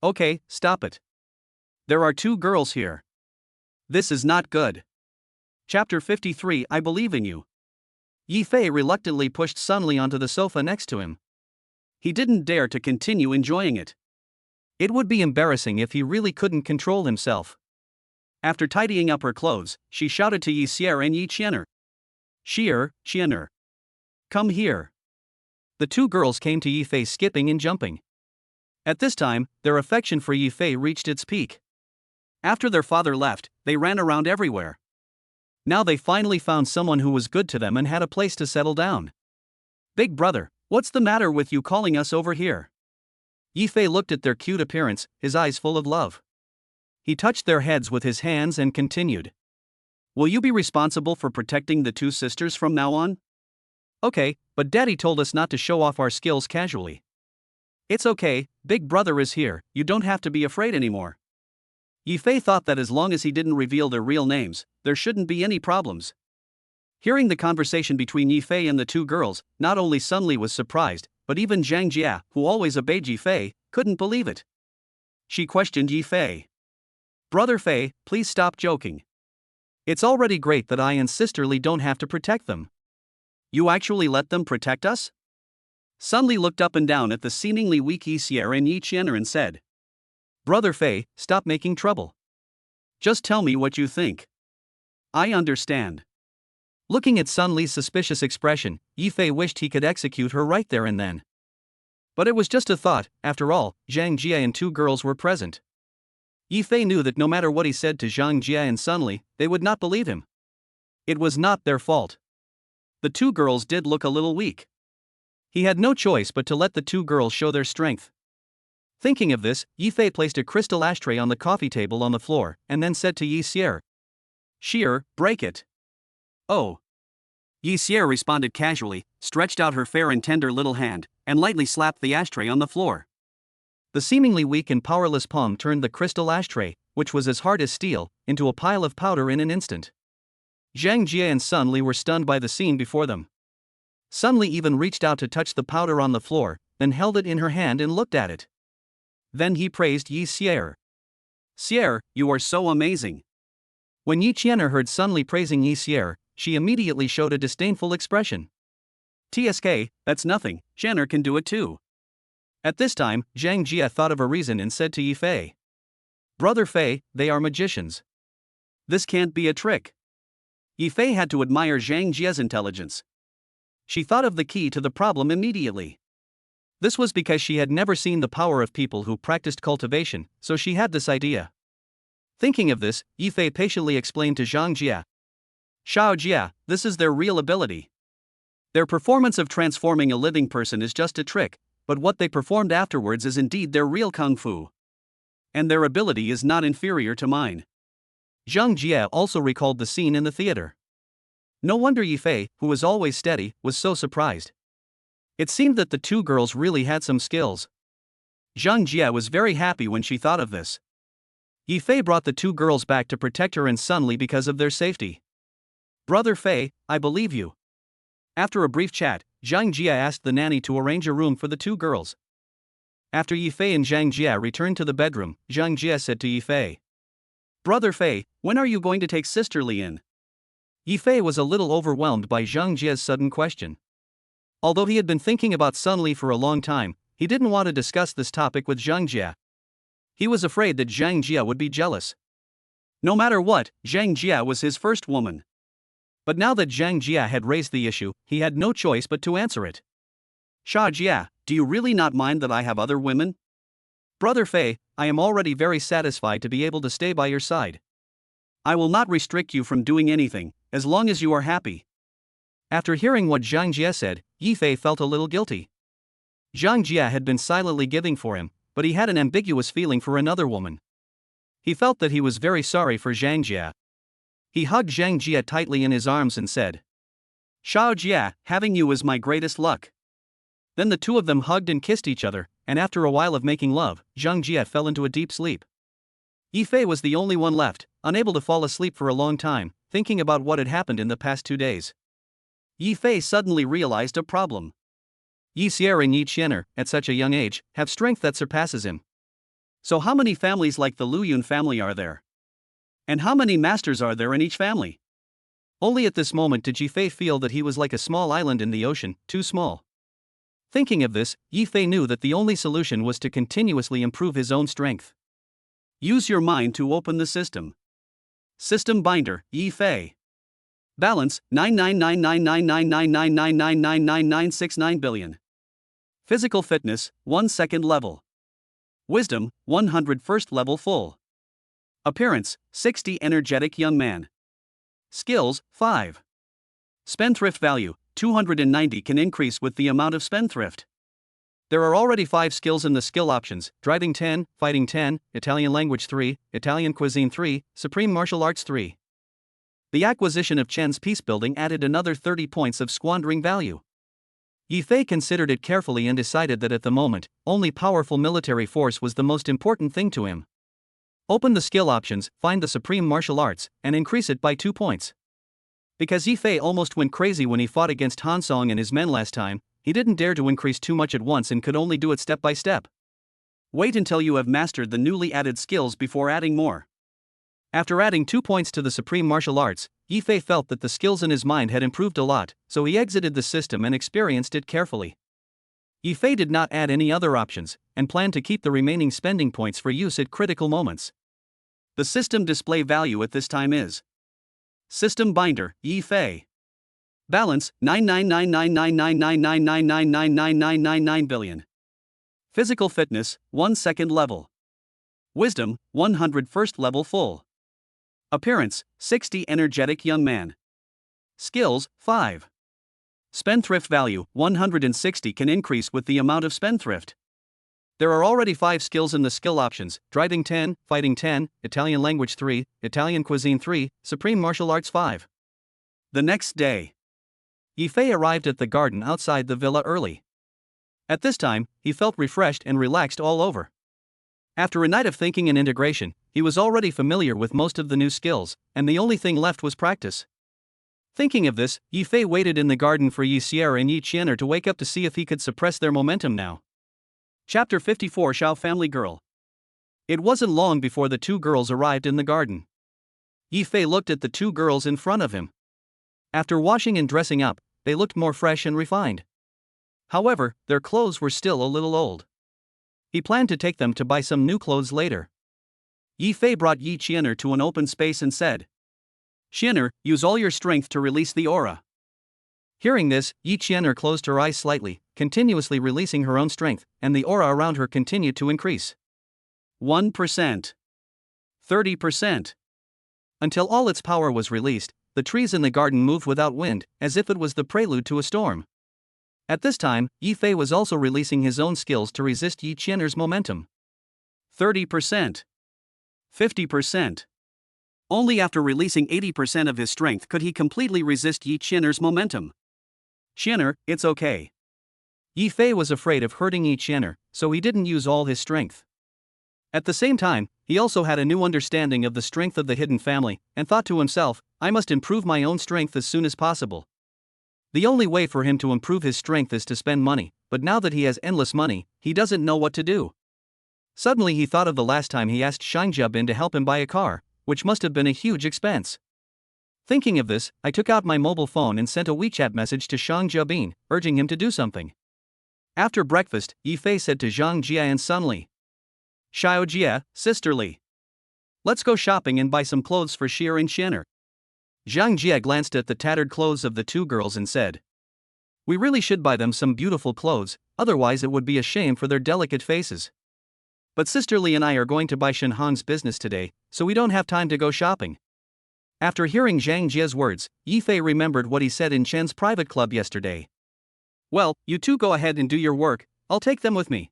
Okay, stop it. There are 2 girls here. This is not good. Chapter 53 I Believe in You. Yi Fei reluctantly pushed Sun Li onto the sofa next to him. He didn't dare to continue enjoying it. It would be embarrassing if he really couldn't control himself. After tidying up her clothes, she shouted to Yi Xier and Yi Qianer. Qianer. Come here. The 2 girls came to Yi Fei skipping and jumping. At this time, their affection for Yi Fei reached its peak. After their father left, they ran around everywhere. Now they finally found someone who was good to them and had a place to settle down. Big brother, what's the matter with you calling us over here? Yi Fei looked at their cute appearance, his eyes full of love. He touched their heads with his hands and continued. Will you be responsible for protecting the 2 sisters from now on? Okay, but Daddy told us not to show off our skills casually. It's okay, Big brother is here, you don't have to be afraid anymore. Yi Fei thought that as long as he didn't reveal their real names, there shouldn't be any problems. Hearing the conversation between Yi Fei and the 2 girls, not only Sun Li was surprised, but even Zhang Jie, who always obeyed Yi Fei, couldn't believe it. She questioned Yi Fei. Brother Fei, please stop joking. It's already great that I and Sister Li don't have to protect them. You actually let them protect us? Sun Li looked up and down at the seemingly weak Yi Xier and Yi Qianer and said, Brother Fei, stop making trouble. Just tell me what you think. I understand. Looking at Sun Li's suspicious expression, Yi Fei wished he could execute her right there and then. But it was just a thought, after all, Zhang Jie and 2 girls were present. Yi Fei knew that no matter what he said to Zhang Jie and Sun Li, they would not believe him. It was not their fault. The 2 girls did look a little weak. He had no choice but to let the 2 girls show their strength. Thinking of this, Yi Fei placed a crystal ashtray on the coffee table on the floor, and then said to Yi Xier, break it. Oh. Yi Xier responded casually, stretched out her fair and tender little hand, and lightly slapped the ashtray on the floor. The seemingly weak and powerless palm turned the crystal ashtray, which was as hard as steel, into a pile of powder in an instant. Zhang Jie and Sun Li were stunned by the scene before them. Sun Li even reached out to touch the powder on the floor, then held it in her hand and looked at it. Then he praised Yi Xier. Xier, you are so amazing. When Yi Qianer heard Sun Li praising Yi Xier, she immediately showed a disdainful expression. "TSK, that's nothing, Jenner can do it too." At this time, Zhang Jia thought of a reason and said to Yifei, "Brother Fei, they are magicians. This can't be a trick." Yifei had to admire Zhang Jia's intelligence. She thought of the key to the problem immediately. This was because she had never seen the power of people who practiced cultivation, so she had this idea. Thinking of this, Yifei patiently explained to Zhang Jia, "Xiao Jia, this is their real ability. Their performance of transforming a living person is just a trick, but what they performed afterwards is indeed their real kung fu. And their ability is not inferior to mine." Zhang Jia also recalled the scene in the theater. No wonder Yifei, who was always steady, was so surprised. It seemed that the two girls really had some skills. Zhang Jia was very happy when she thought of this. Yifei brought the two girls back to protect her and Sun Li because of their safety. "Brother Fei, I believe you." After a brief chat, Zhang Jia asked the nanny to arrange a room for the two girls. After Yifei and Zhang Jia returned to the bedroom, Zhang Jia said to Yifei, "Brother Fei, when are you going to take Sister Li in?" Yifei was a little overwhelmed by Zhang Jia's sudden question. Although he had been thinking about Sun Li for a long time, he didn't want to discuss this topic with Zhang Jia. He was afraid that Zhang Jia would be jealous. No matter what, Zhang Jia was his first woman. But now that Zhang Jia had raised the issue, he had no choice but to answer it. "Xia Jia, do you really not mind that I have other women?" "Brother Fei, I am already very satisfied to be able to stay by your side. I will not restrict you from doing anything, as long as you are happy." After hearing what Zhang Jia said, Yifei felt a little guilty. Zhang Jia had been silently giving for him, but he had an ambiguous feeling for another woman. He felt that he was very sorry for Zhang Jia. He hugged Zhang Jia tightly in his arms and said, "Xiao Jia, having you is my greatest luck." Then the two of them hugged and kissed each other, and after a while of making love, Zhang Jia fell into a deep sleep. Yifei was the only one left, unable to fall asleep for a long time, thinking about what had happened in the past 2 days. Yifei suddenly realized a problem. Yi Xier and Yi Qian'er, at such a young age, have strength that surpasses him. So how many families like the Lu Yun family are there? And how many masters are there in each family? Only at this moment did Yifei feel that he was like a small island in the ocean, too small. Thinking of this, Yifei knew that the only solution was to continuously improve his own strength. Use your mind to open the system. System binder, Yifei. Balance, 999999999999969 billion. Physical fitness, 1 second level. Wisdom, 101st level full. Appearance, 60 energetic young man. Skills, 5. Spendthrift value, 290 can increase with the amount of spendthrift. There are already 5 skills in the skill options: driving 10, fighting 10, Italian language 3, Italian cuisine 3, supreme martial arts 3. The acquisition of Chen's peace building added another 30 points of squandering value. Yifei considered it carefully and decided that at the moment, only powerful military force was the most important thing to him. Open the skill options, find the supreme martial arts, and increase it by 2 points. Because Yifei almost went crazy when he fought against Han Song and his men last time, he didn't dare to increase too much at once and could only do it step by step. Wait until you have mastered the newly added skills before adding more. After adding 2 points to the supreme martial arts, Yifei felt that the skills in his mind had improved a lot, so he exited the system and experienced it carefully. Yifei did not add any other options, and planned to keep the remaining spending points for use at critical moments. The system display value at this time is System Binder, Yifei. Balance, 999999999999999 billion. Physical fitness, 1 second level. Wisdom, 101st level full. Appearance, 60 energetic young man. Skills, 5. Spendthrift value, 160 can increase with the amount of spendthrift. There are already 5 skills in the skill options: driving 10, fighting 10, Italian language 3, Italian cuisine 3, supreme martial arts 5. The next day, Yifei arrived at the garden outside the villa early. At this time, he felt refreshed and relaxed all over. After a night of thinking and integration, he was already familiar with most of the new skills, and the only thing left was practice. Thinking of this, Yifei waited in the garden for Yi Xier and Yi Qian'er to wake up to see if he could suppress their momentum now. Chapter 54: Xiao Family Girl. It wasn't long before the 2 girls arrived in the garden. Yifei looked at the 2 girls in front of him. After washing and dressing up, they looked more fresh and refined. However, their clothes were still a little old. He planned to take them to buy some new clothes later. Yi Fei brought Yi Qian'er to an open space and said, "Qian'er, use all your strength to release the aura." Hearing this, Yi Qian'er closed her eyes slightly, continuously releasing her own strength, and the aura around her continued to increase. 1%. 30%. Until all its power was released, the trees in the garden moved without wind, as if it was the prelude to a storm. At this time, Yi Fei was also releasing his own skills to resist Yi Qian'er's momentum. 30%. 50%. Only after releasing 80% of his strength could he completely resist Yi Qian'er's momentum. "Qian'er, it's okay." Yi Fei was afraid of hurting Yi Qian'er, so he didn't use all his strength. At the same time, he also had a new understanding of the strength of the hidden family, and thought to himself, "I must improve my own strength as soon as possible." The only way for him to improve his strength is to spend money, but now that he has endless money, he doesn't know what to do. Suddenly he thought of the last time he asked Shang Jiabin to help him buy a car, which must have been a huge expense. Thinking of this, I took out my mobile phone and sent a WeChat message to Shang Jiabin, urging him to do something. After breakfast, Yi Fei said to Zhang Jia and Sun Li, "Xiao Jia, Sister Li. Let's go shopping and buy some clothes for Qian'er and Qian'er." Zhang Jia glanced at the tattered clothes of the two girls and said, "We really should buy them some beautiful clothes, otherwise it would be a shame for their delicate faces. But Sister Li and I are going to buy Shen Han's business today, so we don't have time to go shopping." After hearing Zhang Jia's words, Yi Fei remembered what he said in Chen's private club yesterday. "Well, you two go ahead and do your work, I'll take them with me."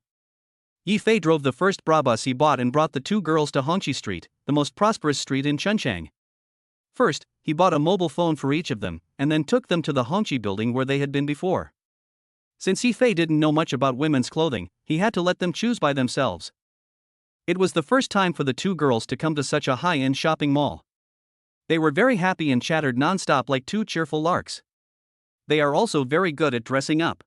Yi Fei drove the first Brabus he bought and brought the two girls to Hongqi Street, the most prosperous street in Chunchang. First, he bought a mobile phone for each of them, and then took them to the Hongqi building where they had been before. Since Yi Fei didn't know much about women's clothing, he had to let them choose by themselves. It was the first time for the two girls to come to such a high-end shopping mall. They were very happy and chattered non-stop like two cheerful larks. They are also very good at dressing up.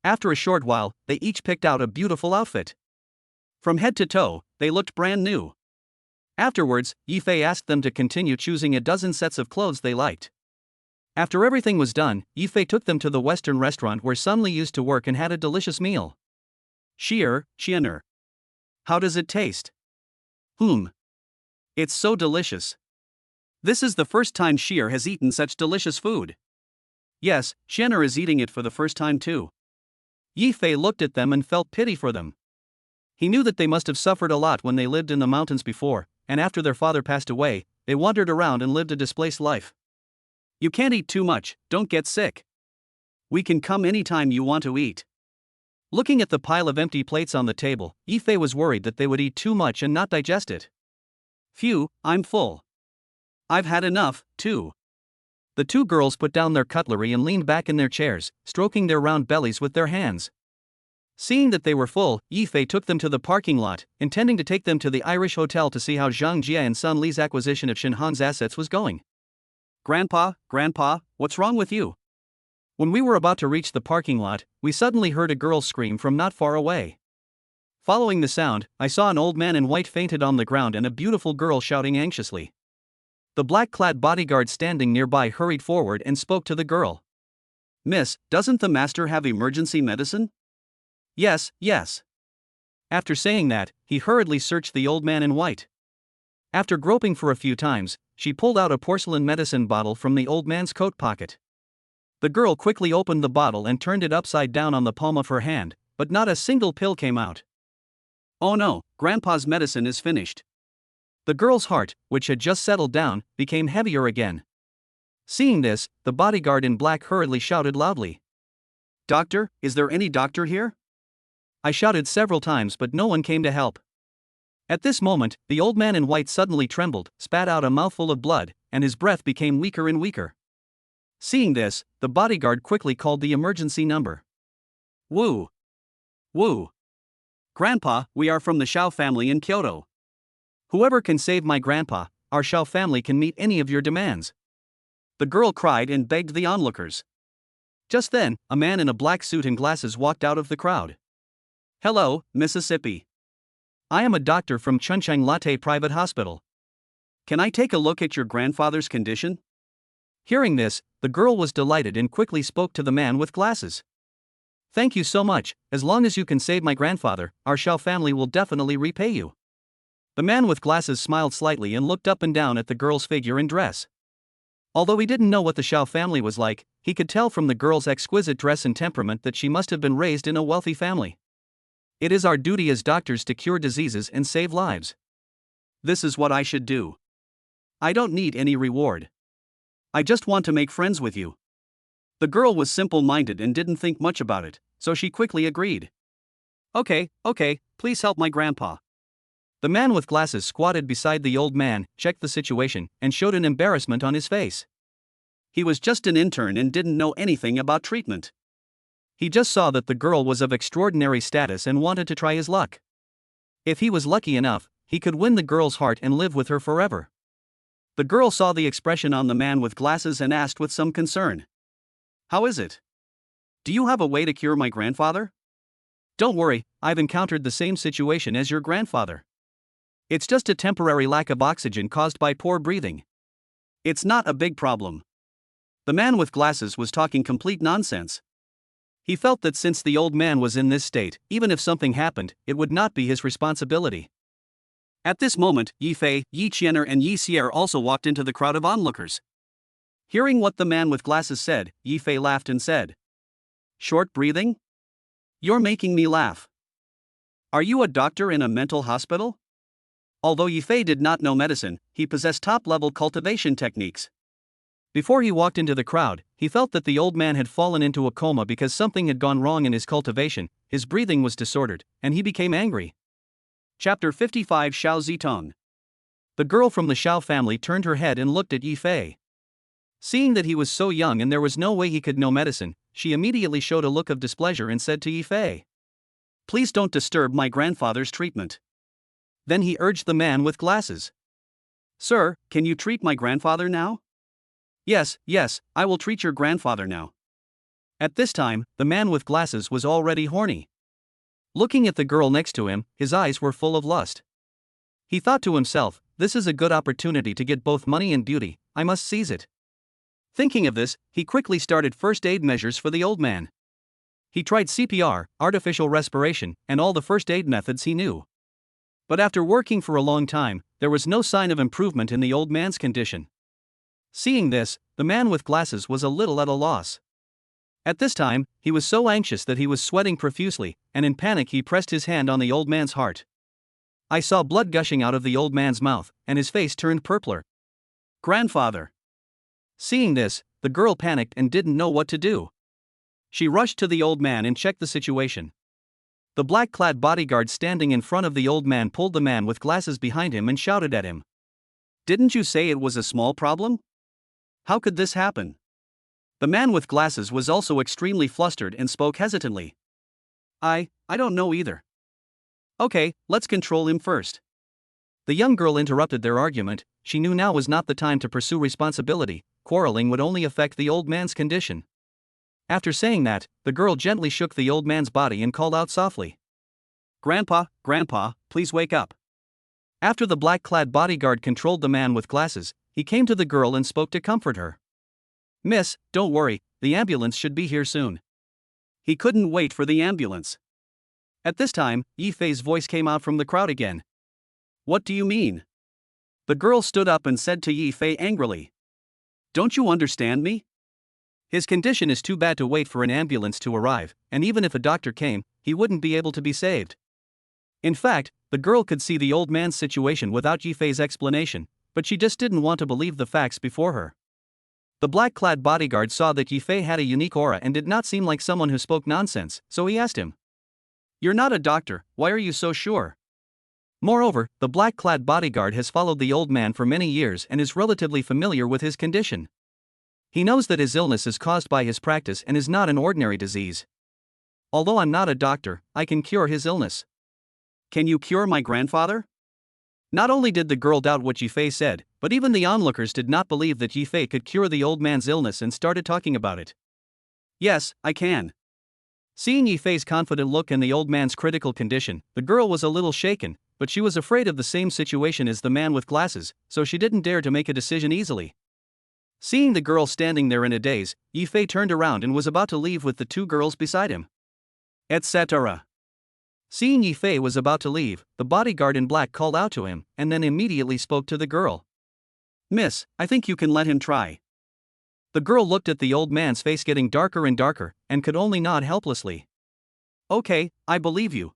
After a short while, they each picked out a beautiful outfit. From head to toe, they looked brand new. Afterwards, Yi Fei asked them to continue choosing a dozen sets of clothes they liked. After everything was done, Yi Fei took them to the Western restaurant where Sun Li used to work and had a delicious meal. "Qian'er. How does it taste?" It's so delicious. This is the first time Qian'er has eaten such delicious food." "Yes, Qian'er is eating it for the first time too." Yi Fei looked at them and felt pity for them. He knew that they must have suffered a lot when they lived in the mountains before, and after their father passed away, they wandered around and lived a displaced life. "You can't eat too much, don't get sick. We can come anytime you want to eat." Looking at the pile of empty plates on the table, Yi Fei was worried that they would eat too much and not digest it. "Phew, I'm full. I've had enough, too." The two girls put down their cutlery and leaned back in their chairs, stroking their round bellies with their hands. Seeing that they were full, Yi Fei took them to the parking lot, intending to take them to the Irish hotel to see how Zhang Jia and Sun Li's acquisition of Shen Han's assets was going. Grandpa, what's wrong with you?" When we were about to reach the parking lot, we suddenly heard a girl scream from not far away. Following the sound, I saw an old man in white fainted on the ground and a beautiful girl shouting anxiously. The black-clad bodyguard standing nearby hurried forward and spoke to the girl. "Miss, doesn't the master have emergency medicine?" Yes. After saying that, he hurriedly searched the old man in white. After groping for a few times, she pulled out a porcelain medicine bottle from the old man's coat pocket. The girl quickly opened the bottle and turned it upside down on the palm of her hand, but not a single pill came out. "Oh no, Grandpa's medicine is finished." The girl's heart, which had just settled down, became heavier again. Seeing this, the bodyguard in black hurriedly shouted loudly, "Doctor, is there any doctor here?" I shouted several times but no one came to help. At this moment, the old man in white suddenly trembled, spat out a mouthful of blood, and his breath became weaker and weaker. Seeing this, the bodyguard quickly called the emergency number. Woo! Grandpa, we are from the Xiao family in Kyoto. Whoever can save my grandpa, our Xiao family can meet any of your demands." The girl cried and begged the onlookers. Just then, a man in a black suit and glasses walked out of the crowd. "Hello, Mississippi. I am a doctor from Chunchang Latte Private Hospital. Can I take a look at your grandfather's condition?" Hearing this, the girl was delighted and quickly spoke to the man with glasses. "Thank you so much. As long as you can save my grandfather, our Shao family will definitely repay you." The man with glasses smiled slightly and looked up and down at the girl's figure and dress. Although he didn't know what the Shao family was like, he could tell from the girl's exquisite dress and temperament that she must have been raised in a wealthy family. "It is our duty as doctors to cure diseases and save lives. This is what I should do. I don't need any reward. I just want to make friends with you." The girl was simple-minded and didn't think much about it, so she quickly agreed. Okay, please help my grandpa." The man with glasses squatted beside the old man, checked the situation, and showed an embarrassment on his face. He was just an intern and didn't know anything about treatment. He just saw that the girl was of extraordinary status and wanted to try his luck. If he was lucky enough, he could win the girl's heart and live with her forever. The girl saw the expression on the man with glasses and asked with some concern, "How is it? Do you have a way to cure my grandfather?" "Don't worry, I've encountered the same situation as your grandfather. It's just a temporary lack of oxygen caused by poor breathing. It's not a big problem." The man with glasses was talking complete nonsense. He felt that since the old man was in this state, even if something happened, it would not be his responsibility. At this moment, Yi Fei, Yi Qianer and Yi Xier also walked into the crowd of onlookers. Hearing what the man with glasses said, Yi Fei laughed and said, "Short breathing? You're making me laugh. Are you a doctor in a mental hospital?" Although Yi Fei did not know medicine, he possessed top-level cultivation techniques. Before he walked into the crowd, he felt that the old man had fallen into a coma because something had gone wrong in his cultivation, his breathing was disordered, and he became angry. Chapter 55 Xiao Zitong. The girl from the Xiao family turned her head and looked at Yi Fei. Seeing that he was so young and there was no way he could know medicine, she immediately showed a look of displeasure and said to Yi Fei, "Please don't disturb my grandfather's treatment." Then he urged the man with glasses. "Sir, can you treat my grandfather now?" Yes, I will treat your grandfather now." At this time, the man with glasses was already horny. Looking at the girl next to him, his eyes were full of lust. He thought to himself, "This is a good opportunity to get both money and beauty, I must seize it." Thinking of this, he quickly started first aid measures for the old man. He tried CPR, artificial respiration, and all the first aid methods he knew. But after working for a long time, there was no sign of improvement in the old man's condition. Seeing this, the man with glasses was a little at a loss. At this time, he was so anxious that he was sweating profusely, and in panic he pressed his hand on the old man's heart. I saw blood gushing out of the old man's mouth, and his face turned purpler. "Grandfather!" Seeing this, the girl panicked and didn't know what to do. She rushed to the old man and checked the situation. The black-clad bodyguard standing in front of the old man pulled the man with glasses behind him and shouted at him. "Didn't you say it was a small problem? How could this happen?" The man with glasses was also extremely flustered and spoke hesitantly. I don't know either." "Okay, let's control him first." The young girl interrupted their argument. She knew now was not the time to pursue responsibility, quarreling would only affect the old man's condition. After saying that, the girl gently shook the old man's body and called out softly, Grandpa, please wake up." After the black-clad bodyguard controlled the man with glasses, he came to the girl and spoke to comfort her. "Miss, don't worry, the ambulance should be here soon." He couldn't wait for the ambulance. At this time, Yi Fei's voice came out from the crowd again. "What do you mean?" The girl stood up and said to Yi Fei angrily, "Don't you understand me? His condition is too bad to wait for an ambulance to arrive, and even if a doctor came, he wouldn't be able to be saved." In fact, the girl could see the old man's situation without Yi Fei's explanation, but she just didn't want to believe the facts before her. The black-clad bodyguard saw that Yi Fei had a unique aura and did not seem like someone who spoke nonsense, so he asked him, "You're not a doctor, why are you so sure?" Moreover, the black-clad bodyguard has followed the old man for many years and is relatively familiar with his condition. He knows that his illness is caused by his practice and is not an ordinary disease. "Although I'm not a doctor, I can cure his illness." "Can you cure my grandfather?" Not only did the girl doubt what Yi Fei said, but even the onlookers did not believe that Yi Fei could cure the old man's illness and started talking about it. "Yes, I can." Seeing Yi Fei's confident look and the old man's critical condition, the girl was a little shaken, but she was afraid of the same situation as the man with glasses, so she didn't dare to make a decision easily. Seeing the girl standing there in a daze, Yifei turned around and was about to leave with the two girls beside him. Etc. Seeing Yifei was about to leave, the bodyguard in black called out to him, and then immediately spoke to the girl. "Miss, I think you can let him try." The girl looked at the old man's face getting darker and darker, and could only nod helplessly. "Okay, I believe you."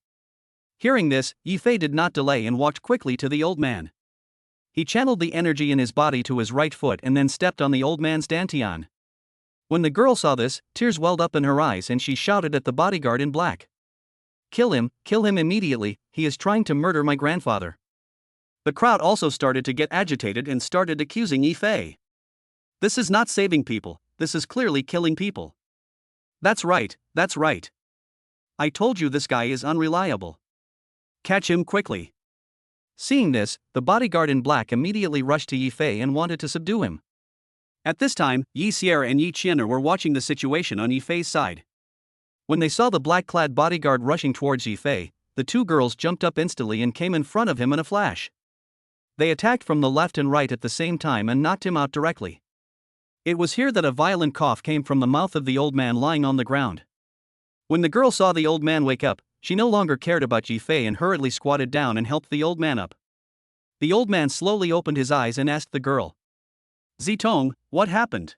Hearing this, Yifei did not delay and walked quickly to the old man. He channeled the energy in his body to his right foot and then stepped on the old man's dantian. When the girl saw this, tears welled up in her eyes and she shouted at the bodyguard in black. Kill him immediately, he is trying to murder my grandfather." The crowd also started to get agitated and started accusing Yifei. "This is not saving people, this is clearly killing people." That's right. I told you this guy is unreliable. Catch him quickly." Seeing this, the bodyguard in black immediately rushed to Yifei and wanted to subdue him. At this time, Yi Xier and Yi Qianer were watching the situation on Yifei's side. When they saw the black-clad bodyguard rushing towards Yifei, the two girls jumped up instantly and came in front of him in a flash. They attacked from the left and right at the same time and knocked him out directly. It was here that a violent cough came from the mouth of the old man lying on the ground. When the girl saw the old man wake up, she no longer cared about Yifei and hurriedly squatted down and helped the old man up. The old man slowly opened his eyes and asked the girl, "Zitong, what happened?"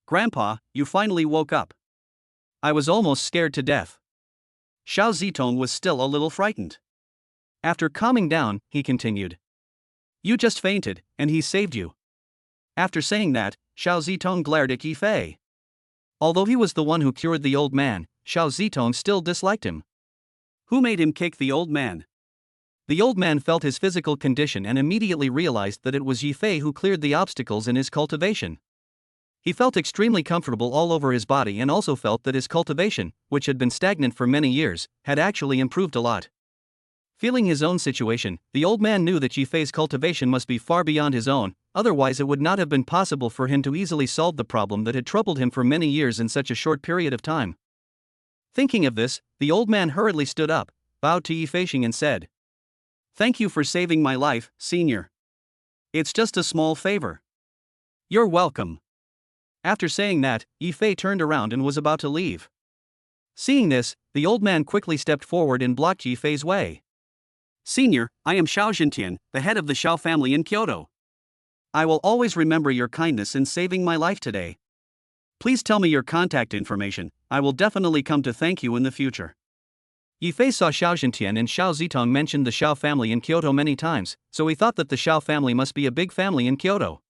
"Grandpa, you finally woke up. I was almost scared to death." Xiao Zitong was still a little frightened. After calming down, he continued, "You just fainted, and he saved you." After saying that, Xiao Zitong glared at Yifei. Although he was the one who cured the old man, Xiao Zitong still disliked him. Who made him kick the old man? The old man felt his physical condition and immediately realized that it was Yifei who cleared the obstacles in his cultivation. He felt extremely comfortable all over his body and also felt that his cultivation, which had been stagnant for many years, had actually improved a lot. Feeling his own situation, the old man knew that Yifei's cultivation must be far beyond his own, otherwise it would not have been possible for him to easily solve the problem that had troubled him for many years in such a short period of time. Thinking of this, the old man hurriedly stood up, bowed to Yifei and said, "Thank you for saving my life, senior. It's just a small favor." "You're welcome." After saying that, Yifei turned around and was about to leave. Seeing this, the old man quickly stepped forward and blocked Yifei's way. "Senior, I am Xiao Zhintian, the head of the Xiao family in Kyoto. I will always remember your kindness in saving my life today. Please tell me your contact information, I will definitely come to thank you in the future." Yifei saw Xiao Zhintian and Xiao Zitong mention the Xiao family in Kyoto many times, so he thought that the Xiao family must be a big family in Kyoto.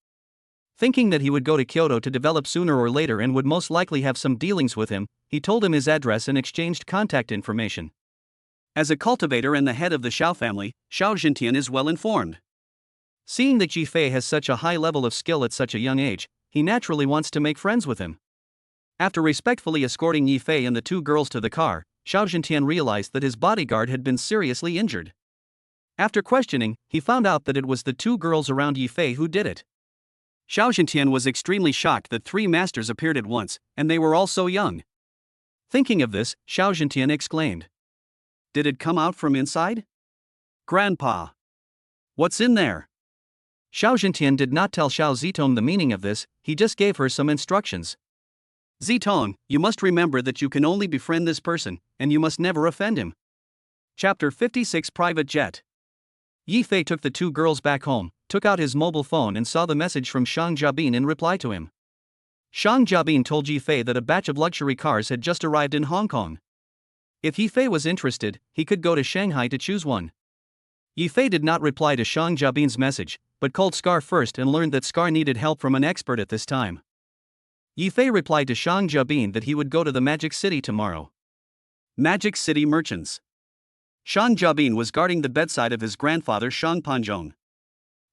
Thinking that he would go to Kyoto to develop sooner or later and would most likely have some dealings with him, he told him his address and exchanged contact information. As a cultivator and the head of the Xiao family, Xiao Zhintian is well informed. Seeing that Yifei has such a high level of skill at such a young age, he naturally wants to make friends with him. After respectfully escorting Yifei and the two girls to the car, Xiao Zhintian realized that his bodyguard had been seriously injured. After questioning, he found out that it was the two girls around Yifei who did it. Xiao Zhintian was extremely shocked that three masters appeared at once, and they were all so young. Thinking of this, Xiao Zhintian exclaimed, "Did it come out from inside? Grandpa, what's in there?" Xiao Zhintian did not tell Xiao Zitong the meaning of this, he just gave her some instructions. "Zitong, you must remember that you can only befriend this person, and you must never offend him." Chapter 56 Private Jet. Yifei took the two girls back home, took out his mobile phone and saw the message from Shang Jiabin in reply to him. Shang Jiabin told Yifei that a batch of luxury cars had just arrived in Hong Kong. If Yifei was interested, he could go to Shanghai to choose one. Yifei did not reply to Shang Jiabin's message, but called Scar first and learned that Scar needed help from an expert at this time. Yifei replied to Shang Jiabin that he would go to the Magic City tomorrow. Magic City merchants. Shang Jiabin was guarding the bedside of his grandfather Shang Panzhong.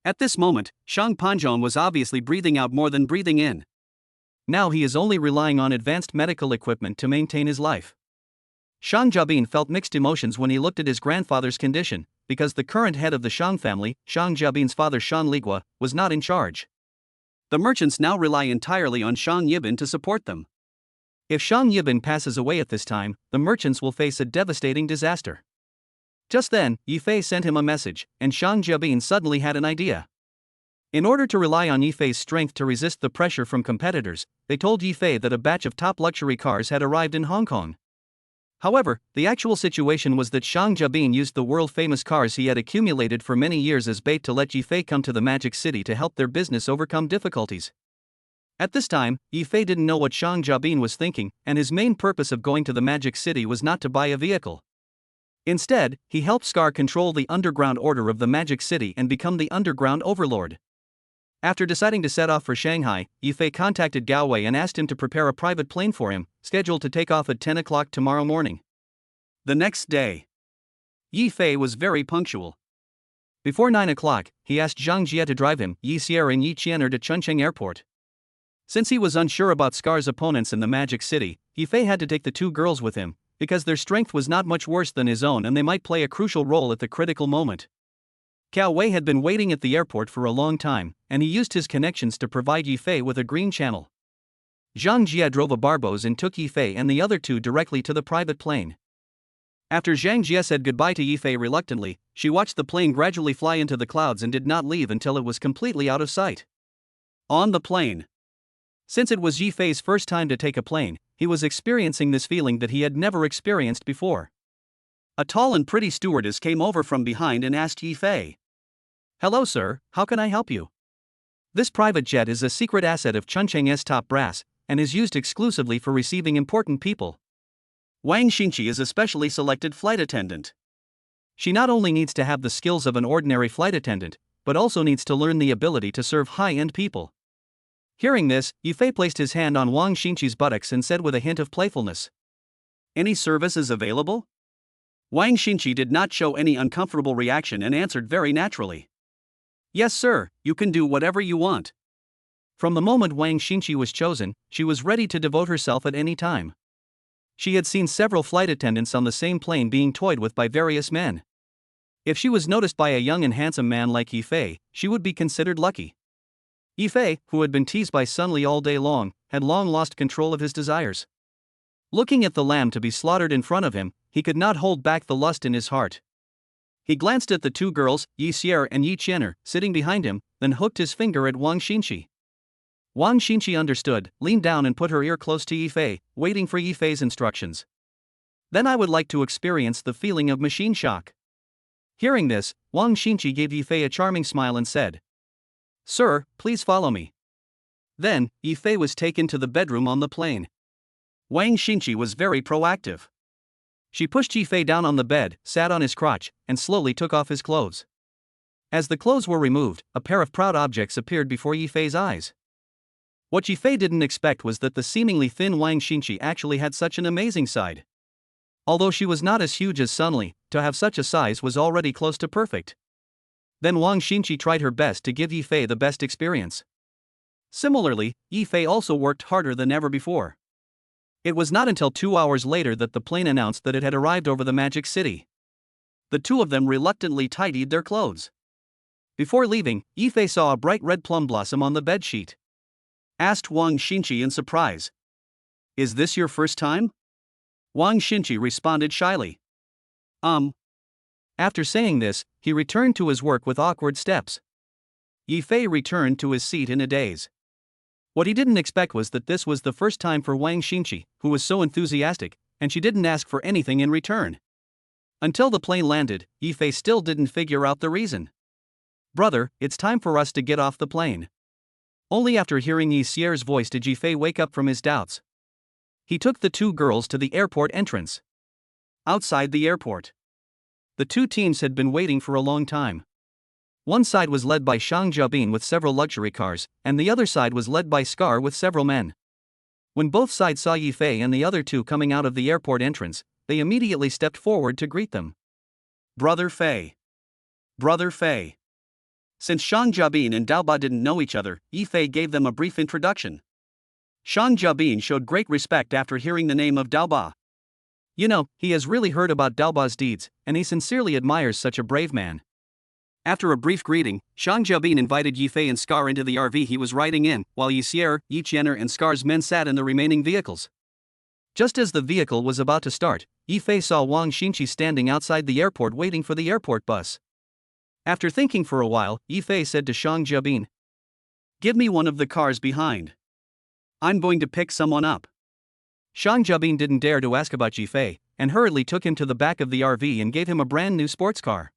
At this moment, Shang Panzhong was obviously breathing out more than breathing in. Now he is only relying on advanced medical equipment to maintain his life. Shang Jiabin felt mixed emotions when he looked at his grandfather's condition, because the current head of the Shang family, Shang Jiabin's father Shang Ligua, was not in charge. The merchants now rely entirely on Shang Yibin to support them. If Shang Yibin passes away at this time, the merchants will face a devastating disaster. Just then, Yifei sent him a message, and Shang Jiabin suddenly had an idea. In order to rely on Yifei's strength to resist the pressure from competitors, they told Yifei that a batch of top luxury cars had arrived in Hong Kong. However, the actual situation was that Zhang Jiabin used the world-famous cars he had accumulated for many years as bait to let Yifei come to the Magic City to help their business overcome difficulties. At this time, Yifei didn't know what Zhang Jiabin was thinking, and his main purpose of going to the Magic City was not to buy a vehicle. Instead, he helped Scar control the underground order of the Magic City and become the underground overlord. After deciding to set off for Shanghai, Yifei contacted Gao Wei and asked him to prepare a private plane for him, scheduled to take off at 10 o'clock tomorrow morning. The next day, Yifei was very punctual. Before 9 o'clock, he asked Zhang Jie to drive him, Yi Xier and Yi Qianer to Chuncheng Airport. Since he was unsure about Scar's opponents in the Magic City, Yifei had to take the two girls with him, because their strength was not much worse than his own and they might play a crucial role at the critical moment. Gao Wei had been waiting at the airport for a long time, and he used his connections to provide Yifei with a green channel. Zhang Jie drove a Barbos and took Yifei and the other two directly to the private plane. After Zhang Jie said goodbye to Yifei reluctantly, she watched the plane gradually fly into the clouds and did not leave until it was completely out of sight. On the plane. Since it was Yifei's first time to take a plane, he was experiencing this feeling that he had never experienced before. A tall and pretty stewardess came over from behind and asked Yifei, "Hello sir, how can I help you?" This private jet is a secret asset of Chuncheng's top brass, and is used exclusively for receiving important people. Wang Xinqi is a specially selected flight attendant. She not only needs to have the skills of an ordinary flight attendant, but also needs to learn the ability to serve high-end people. Hearing this, Yifei placed his hand on Wang Xinqi's buttocks and said with a hint of playfulness, "Any services available?" Wang Xinqi did not show any uncomfortable reaction and answered very naturally, "Yes sir, you can do whatever you want." From the moment Wang Xinqi was chosen, she was ready to devote herself at any time. She had seen several flight attendants on the same plane being toyed with by various men. If she was noticed by a young and handsome man like Yifei, she would be considered lucky. Yifei, who had been teased by Sun Li all day long, had long lost control of his desires. Looking at the lamb to be slaughtered in front of him, he could not hold back the lust in his heart. He glanced at the two girls, Yi Xier and Yi Qianer, sitting behind him, then hooked his finger at Wang Xinqi. Wang Xinqi understood, leaned down and put her ear close to Yifei, waiting for Yifei's instructions. "Then I would like to experience the feeling of machine shock." Hearing this, Wang Xinqi gave Yifei a charming smile and said, "Sir, please follow me." Then, Yifei was taken to the bedroom on the plane. Wang Xinqi was very proactive. She pushed Yifei down on the bed, sat on his crotch, and slowly took off his clothes. As the clothes were removed, a pair of proud objects appeared before Yifei's eyes. What Yifei didn't expect was that the seemingly thin Wang Xinqi actually had such an amazing side. Although she was not as huge as Sun Li, to have such a size was already close to perfect. Then Wang Xinqi tried her best to give Yifei the best experience. Similarly, Yifei also worked harder than ever before. It was not until 2 hours later that the plane announced that it had arrived over the Magic City. The two of them reluctantly tidied their clothes. Before leaving, Yifei saw a bright red plum blossom on the bedsheet. Asked Wang Xinqi in surprise, "Is this your first time?" Wang Xinqi responded shyly, After saying this, he returned to his work with awkward steps. Yifei returned to his seat in a daze. What he didn't expect was that this was the first time for Wang Xinqi, who was so enthusiastic, and she didn't ask for anything in return. Until the plane landed, Yifei still didn't figure out the reason. "Brother, it's time for us to get off the plane." Only after hearing Yi Xier's voice did Yifei wake up from his doubts. He took the two girls to the airport entrance. Outside the airport, the two teams had been waiting for a long time. One side was led by Zhang Jiabin with several luxury cars, and the other side was led by Scar with several men. When both sides saw Yifei and the other two coming out of the airport entrance, they immediately stepped forward to greet them. "Brother Fei. Brother Fei." Since Zhang Jiabin and Daoba didn't know each other, Yifei gave them a brief introduction. Zhang Jiabin showed great respect after hearing the name of Daoba. You know, he has really heard about Daoba's deeds, and he sincerely admires such a brave man. After a brief greeting, Zhang Jiabin invited Yifei and Scar into the RV he was riding in, while Yi Xier, Yi Qianer and Scar's men sat in the remaining vehicles. Just as the vehicle was about to start, Yifei saw Wang Xinqi standing outside the airport waiting for the airport bus. After thinking for a while, Yifei said to Zhang Jiabin, Give me one of the cars behind. I'm going to pick someone up. Shang Jabin didn't dare to ask about Yifei, and hurriedly took him to the back of the RV and gave him a brand new sports car.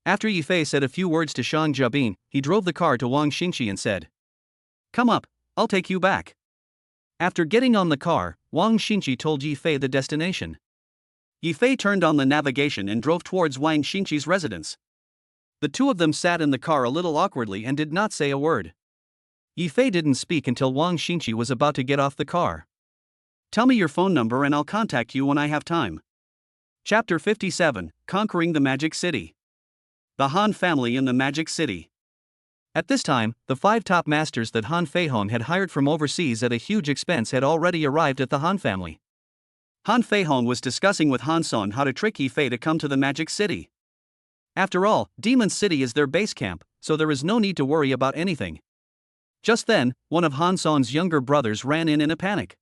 After Yifei said a few words to Shang Jabin, he drove the car to Wang Xingqi and said, "Come up, I'll take you back." After getting on the car, Wang Xingqi told Yifei the destination. Yifei turned on the navigation and drove towards Wang Xingqi's residence. The two of them sat in the car a little awkwardly and did not say a word. Yifei didn't speak until Wang Xingqi was about to get off the car. "Tell me your phone number and I'll contact you when I have time." Chapter 57, Conquering the Magic City. The Han family in the Magic City. At this time, the 5 top masters that Han Feihong had hired from overseas at a huge expense had already arrived at the Han family. Han Feihong was discussing with Han Song how to trick Yifei to come to the Magic City. After all, Demon City is their base camp, so there is no need to worry about anything. Just then, one of Han Song's younger brothers ran in a panic.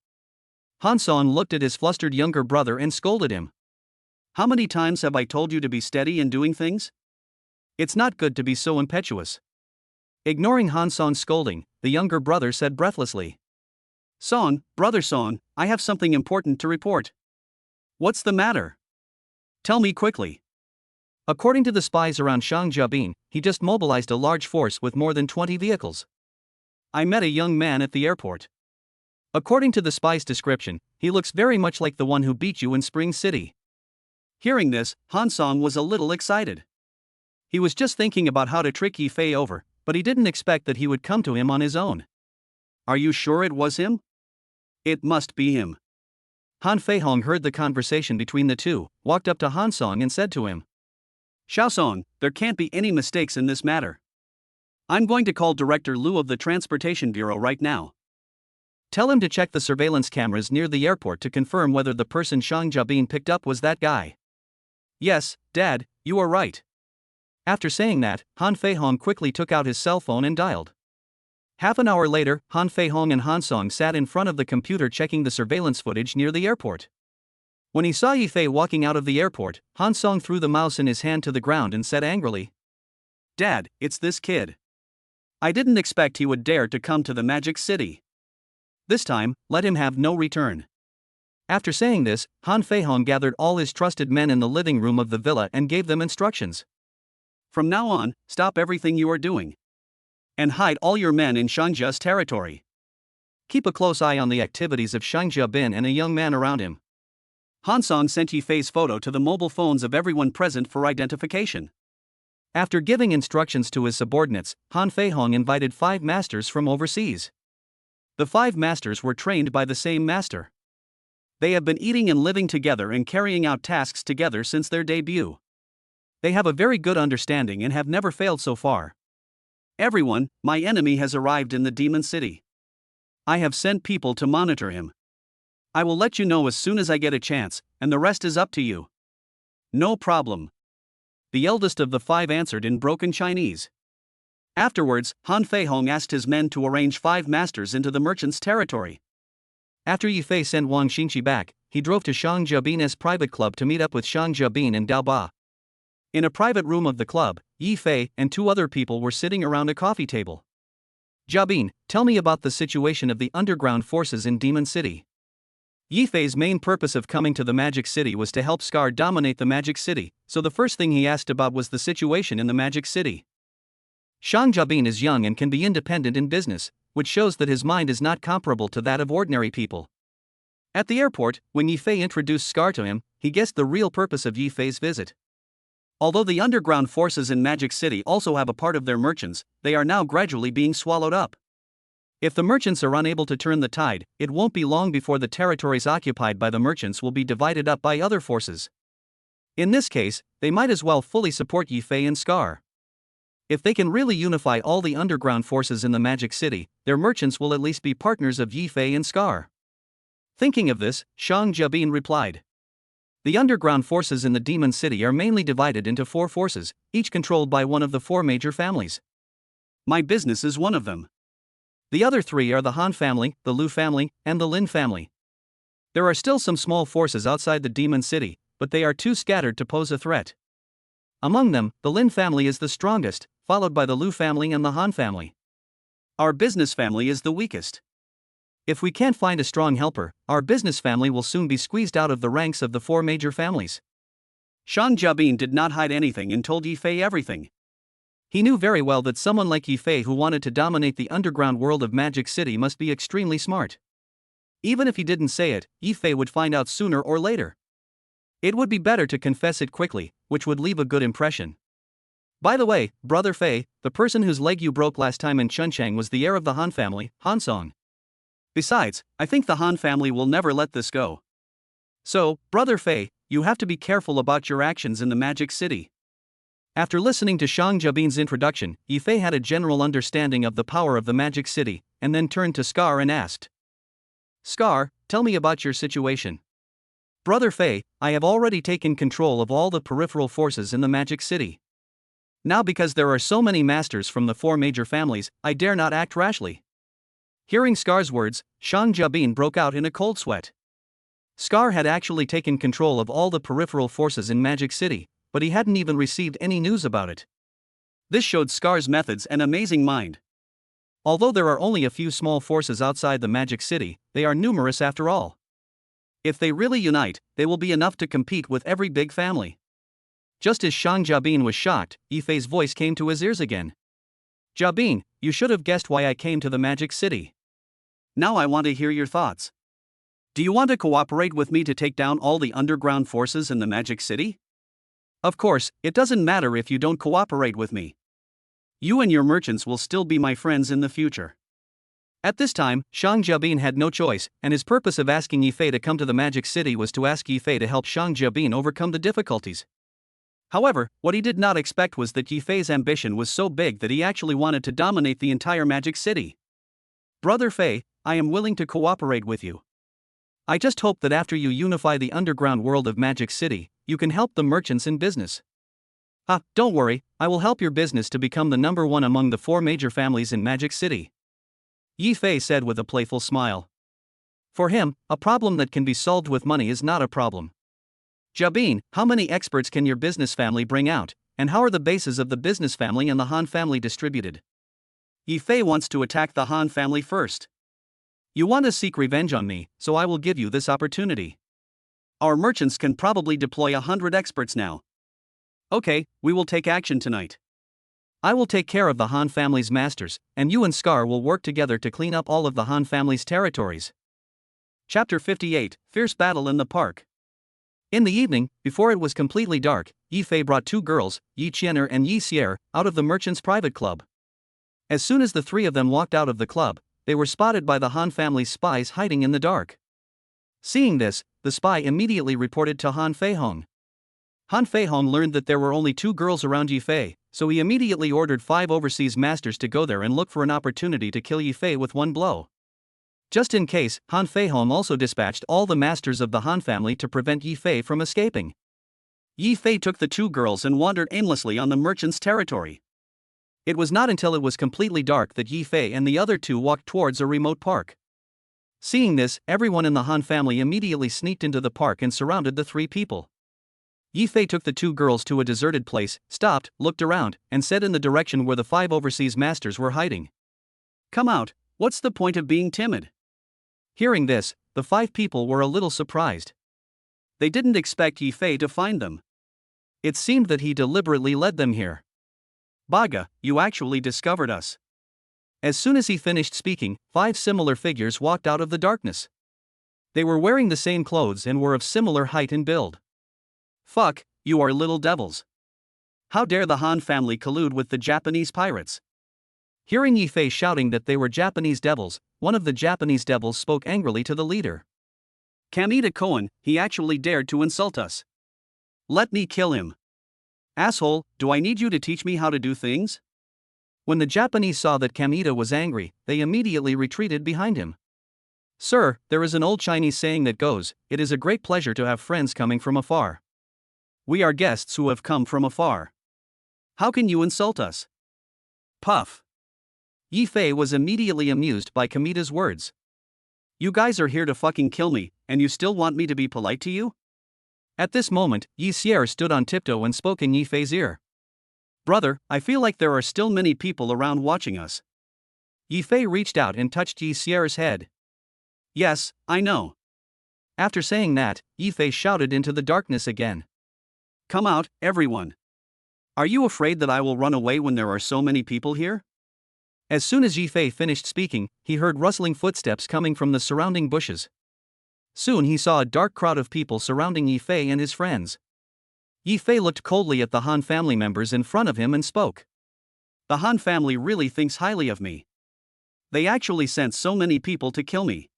Han Song looked at his flustered younger brother and scolded him. "How many times have I told you to be steady in doing things? It's not good to be so impetuous." Ignoring Han Song's scolding, the younger brother said breathlessly, Brother Song, I have something important to report." "What's the matter? Tell me quickly." According to the spies around Shang Jabin, he just mobilized a large force with more than 20 vehicles. "I met a young man at the airport. According to the spy's description, he looks very much like the one who beat you in Spring City." Hearing this, Han Song was a little excited. He was just thinking about how to trick Yifei over, but he didn't expect that he would come to him on his own. "Are you sure it was him?" "It must be him." Han Feihong heard the conversation between the two, walked up to Han Song and said to him, "Xiao Song, there can't be any mistakes in this matter. I'm going to call Director Liu of the Transportation Bureau right now. Tell him to check the surveillance cameras near the airport to confirm whether the person Shang Jabin picked up was that guy." "Yes, Dad, you are right." After saying that, Han Feihong quickly took out his cell phone and dialed. Half an hour later, Han Feihong and Han Song sat in front of the computer checking the surveillance footage near the airport. When he saw Yifei walking out of the airport, Han Song threw the mouse in his hand to the ground and said angrily, "Dad, it's this kid. I didn't expect he would dare to come to the Magic City. This time, let him have no return." After saying this, Han Feihong gathered all his trusted men in the living room of the villa and gave them instructions. "From now on, stop everything you are doing. And hide all your men in Shangjia's territory. Keep a close eye on the activities of Shang Jabin and a young man around him." Han Song sent Yifei's photo to the mobile phones of everyone present for identification. After giving instructions to his subordinates, Han Feihong invited 5 masters from overseas. The 5 masters were trained by the same master. They have been eating and living together and carrying out tasks together since their debut. They have a very good understanding and have never failed so far. "Everyone, my enemy has arrived in the Demon City. I have sent people to monitor him. I will let you know as soon as I get a chance, and the rest is up to you." "No problem," the eldest of the 5 answered in broken Chinese. Afterwards, Han Feihong asked his men to arrange 5 masters into the merchant's territory. After Yifei sent Wang Xingqi back, he drove to Shang Jabin's private club to meet up with Shang Jabin and Dao Ba. In a private room of the club, Yifei and 2 other people were sitting around a coffee table. "Jabin, tell me about the situation of the underground forces in Demon City." Yifei's main purpose of coming to the Magic City was to help Scar dominate the Magic City, so the first thing he asked about was the situation in the Magic City. Shang Jabin is young and can be independent in business, which shows that his mind is not comparable to that of ordinary people. At the airport, when Yifei introduced Scar to him, he guessed the real purpose of Yifei's visit. Although the underground forces in Magic City also have a part of their merchants, they are now gradually being swallowed up. If the merchants are unable to turn the tide, it won't be long before the territories occupied by the merchants will be divided up by other forces. In this case, they might as well fully support Yifei and Scar. If they can really unify all the underground forces in the Magic City, their merchants will at least be partners of Yifei and Scar. Thinking of this, Shang Jabin replied, "The underground forces in the Demon City are mainly divided into 4 forces, each controlled by one of the 4 major families. My business is one of them. The other 3 are the Han family, the Liu family, and the Lin family. There are still some small forces outside the Demon City, but they are too scattered to pose a threat. Among them, the Lin family is the strongest, followed by the Liu family and the Han family. Our business family is the weakest. If we can't find a strong helper, our business family will soon be squeezed out of the ranks of the four major families. Shang Jiabin did not hide anything and told Yi Fei everything. He knew very well that someone like Yi Fei who wanted to dominate the underground world of Magic City must be extremely smart. Even if he didn't say it, Yi Fei would find out sooner or later. It would be better to confess it quickly, which would leave a good impression. By the way, Brother Fei, the person whose leg you broke last time in Chunchang was the heir of the Han family, Han Song. Besides, I think the Han family will never let this go. So, Brother Fei, you have to be careful about your actions in the Magic City. After listening to Shang Jiabin's introduction, Yi Fei had a general understanding of the power of the Magic City, and then turned to Scar and asked, Scar, tell me about your situation. Brother Fei, I have already taken control of all the peripheral forces in the Magic City. Now because there are so many masters from the four major families, I dare not act rashly. Hearing Scar's words, Shang Jiabin broke out in a cold sweat. Scar had actually taken control of all the peripheral forces in Magic City, but he hadn't even received any news about it. This showed Scar's methods and amazing mind. Although there are only a few small forces outside the Magic City, they are numerous after all. If they really unite, they will be enough to compete with every big family. Just as Shang Jiabin was shocked, Yi Fei's voice came to his ears again. Jiabin, you should have guessed why I came to the Magic City. Now I want to hear your thoughts. Do you want to cooperate with me to take down all the underground forces in the Magic City? Of course, it doesn't matter if you don't cooperate with me. You and your merchants will still be my friends in the future. At this time, Shang Jiabin had no choice, and his purpose of asking Yi Fei to come to the Magic City was to ask Yi Fei to help Shang Jiabin overcome the difficulties. However, what he did not expect was that Yi Fei's ambition was so big that he actually wanted to dominate the entire Magic City. Brother Fei, I am willing to cooperate with you. I just hope that after you unify the underground world of Magic City, you can help the merchants in business. Don't worry, I will help your business to become the number one among the four major families in Magic City. Yi Fei said with a playful smile. For him, a problem that can be solved with money is not a problem. Jiabin, how many experts can your business family bring out, and how are the bases of the business family and the Han family distributed? Yi Fei wants to attack the Han family first. You want to seek revenge on me, so I will give you this opportunity. Our merchants can probably deploy 100 experts now. Okay, we will take action tonight. I will take care of the Han family's masters, and you and Scar will work together to clean up all of the Han family's territories. Chapter 58, Fierce Battle in the Park. In the evening, before it was completely dark, Yi Fei brought two girls, Yi Qianer and Yi Xier, out of the merchant's private club. As soon as the three of them walked out of the club, they were spotted by the Han family's spies hiding in the dark. Seeing this, the spy immediately reported to Han Feihong. Han Feihong learned that there were only two girls around Yi Fei, so he immediately ordered 5 overseas masters to go there and look for an opportunity to kill Yi Fei with one blow. Just in case, Han Feihong also dispatched all the masters of the Han family to prevent Yi Fei from escaping. Yi Fei took the two girls and wandered aimlessly on the merchant's territory. It was not until it was completely dark that Yi Fei and the other two walked towards a remote park. Seeing this, everyone in the Han family immediately sneaked into the park and surrounded the three people. Yi Fei took the two girls to a deserted place, stopped, looked around, and said in the direction where the 5 overseas masters were hiding. Come out, what's the point of being timid? Hearing this, the 5 people were a little surprised. They didn't expect Yi Fei to find them. It seemed that he deliberately led them here. Baga, you actually discovered us. As soon as he finished speaking, 5 similar figures walked out of the darkness. They were wearing the same clothes and were of similar height and build. Fuck, you are little devils. How dare the Han family collude with the Japanese pirates? Hearing Yi Fei shouting that they were Japanese devils, one of the Japanese devils spoke angrily to the leader. Kamita Koen, he actually dared to insult us. Let me kill him. Asshole, do I need you to teach me how to do things? When the Japanese saw that Kamita was angry, they immediately retreated behind him. Sir, there is an old Chinese saying that goes, it is a great pleasure to have friends coming from afar. We are guests who have come from afar. How can you insult us? Puff. Yi Fei was immediately amused by Kamita's words. You guys are here to fucking kill me, and you still want me to be polite to you? At this moment, Yi Xier stood on tiptoe and spoke in Yi Fei's ear. Brother, I feel like there are still many people around watching us. Yifei reached out and touched Yi Sierra's head. Yes, I know. After saying that, Yifei shouted into the darkness again. Come out, everyone. Are you afraid that I will run away when there are so many people here? As soon as Yifei finished speaking, he heard rustling footsteps coming from the surrounding bushes. Soon he saw a dark crowd of people surrounding Yifei and his friends. Yifei looked coldly at the Han family members in front of him and spoke. The Han family really thinks highly of me. They actually sent so many people to kill me.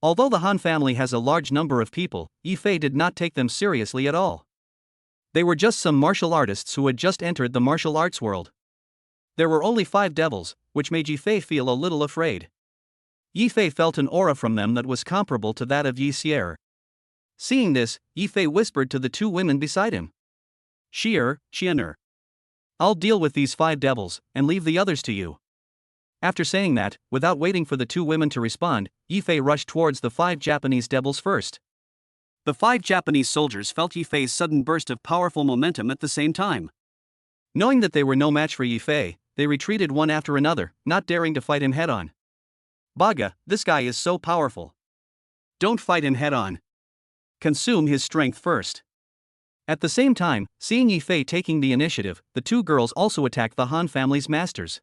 Although the Han family has a large number of people, Yifei did not take them seriously at all. They were just some martial artists who had just entered the martial arts world. There were only 5 devils, which made Yifei feel a little afraid. Yifei felt an aura from them that was comparable to that of Yi Sierra. Seeing this, Yifei whispered to the 2 women beside him. Qianer. I'll deal with these 5 devils, and leave the others to you. After saying that, without waiting for the 2 women to respond, Yifei rushed towards the 5 Japanese devils first. The 5 Japanese soldiers felt Yifei's sudden burst of powerful momentum at the same time. Knowing that they were no match for Yifei, they retreated one after another, not daring to fight him head-on. Baga, this guy is so powerful. Don't fight him head-on. Consume his strength first. At the same time, seeing Yifei taking the initiative, the 2 girls also attacked the Han family's masters.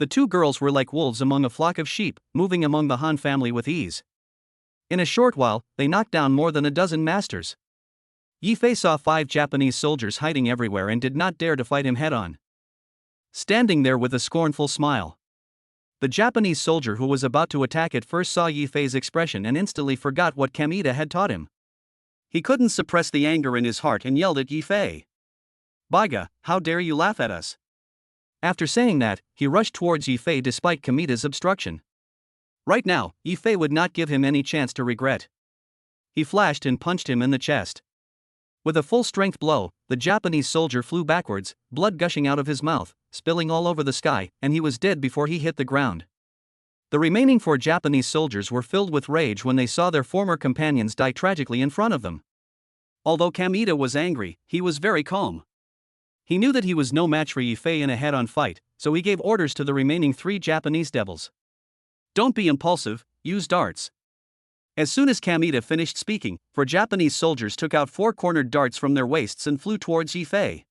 The 2 girls were like wolves among a flock of sheep, moving among the Han family with ease. In a short while, they knocked down more than a dozen masters. Yifei saw 5 Japanese soldiers hiding everywhere and did not dare to fight him head-on. Standing there with a scornful smile. The Japanese soldier who was about to attack at first saw Yifei's expression and instantly forgot what Kamita had taught him. He couldn't suppress the anger in his heart and yelled at Yifei. Baga, how dare you laugh at us? After saying that, he rushed towards Yifei despite Kamita's obstruction. Right now, Yifei would not give him any chance to regret. He flashed and punched him in the chest. With a full-strength blow, the Japanese soldier flew backwards, blood gushing out of his mouth, spilling all over the sky, and he was dead before he hit the ground. The remaining 4 Japanese soldiers were filled with rage when they saw their former companions die tragically in front of them. Although Kamita was angry, he was very calm. He knew that he was no match for Yifei in a head-on fight, so he gave orders to the remaining 3 Japanese devils. Don't be impulsive, use darts. As soon as Kamita finished speaking, 4 Japanese soldiers took out 4 cornered darts from their waists and flew towards Yifei.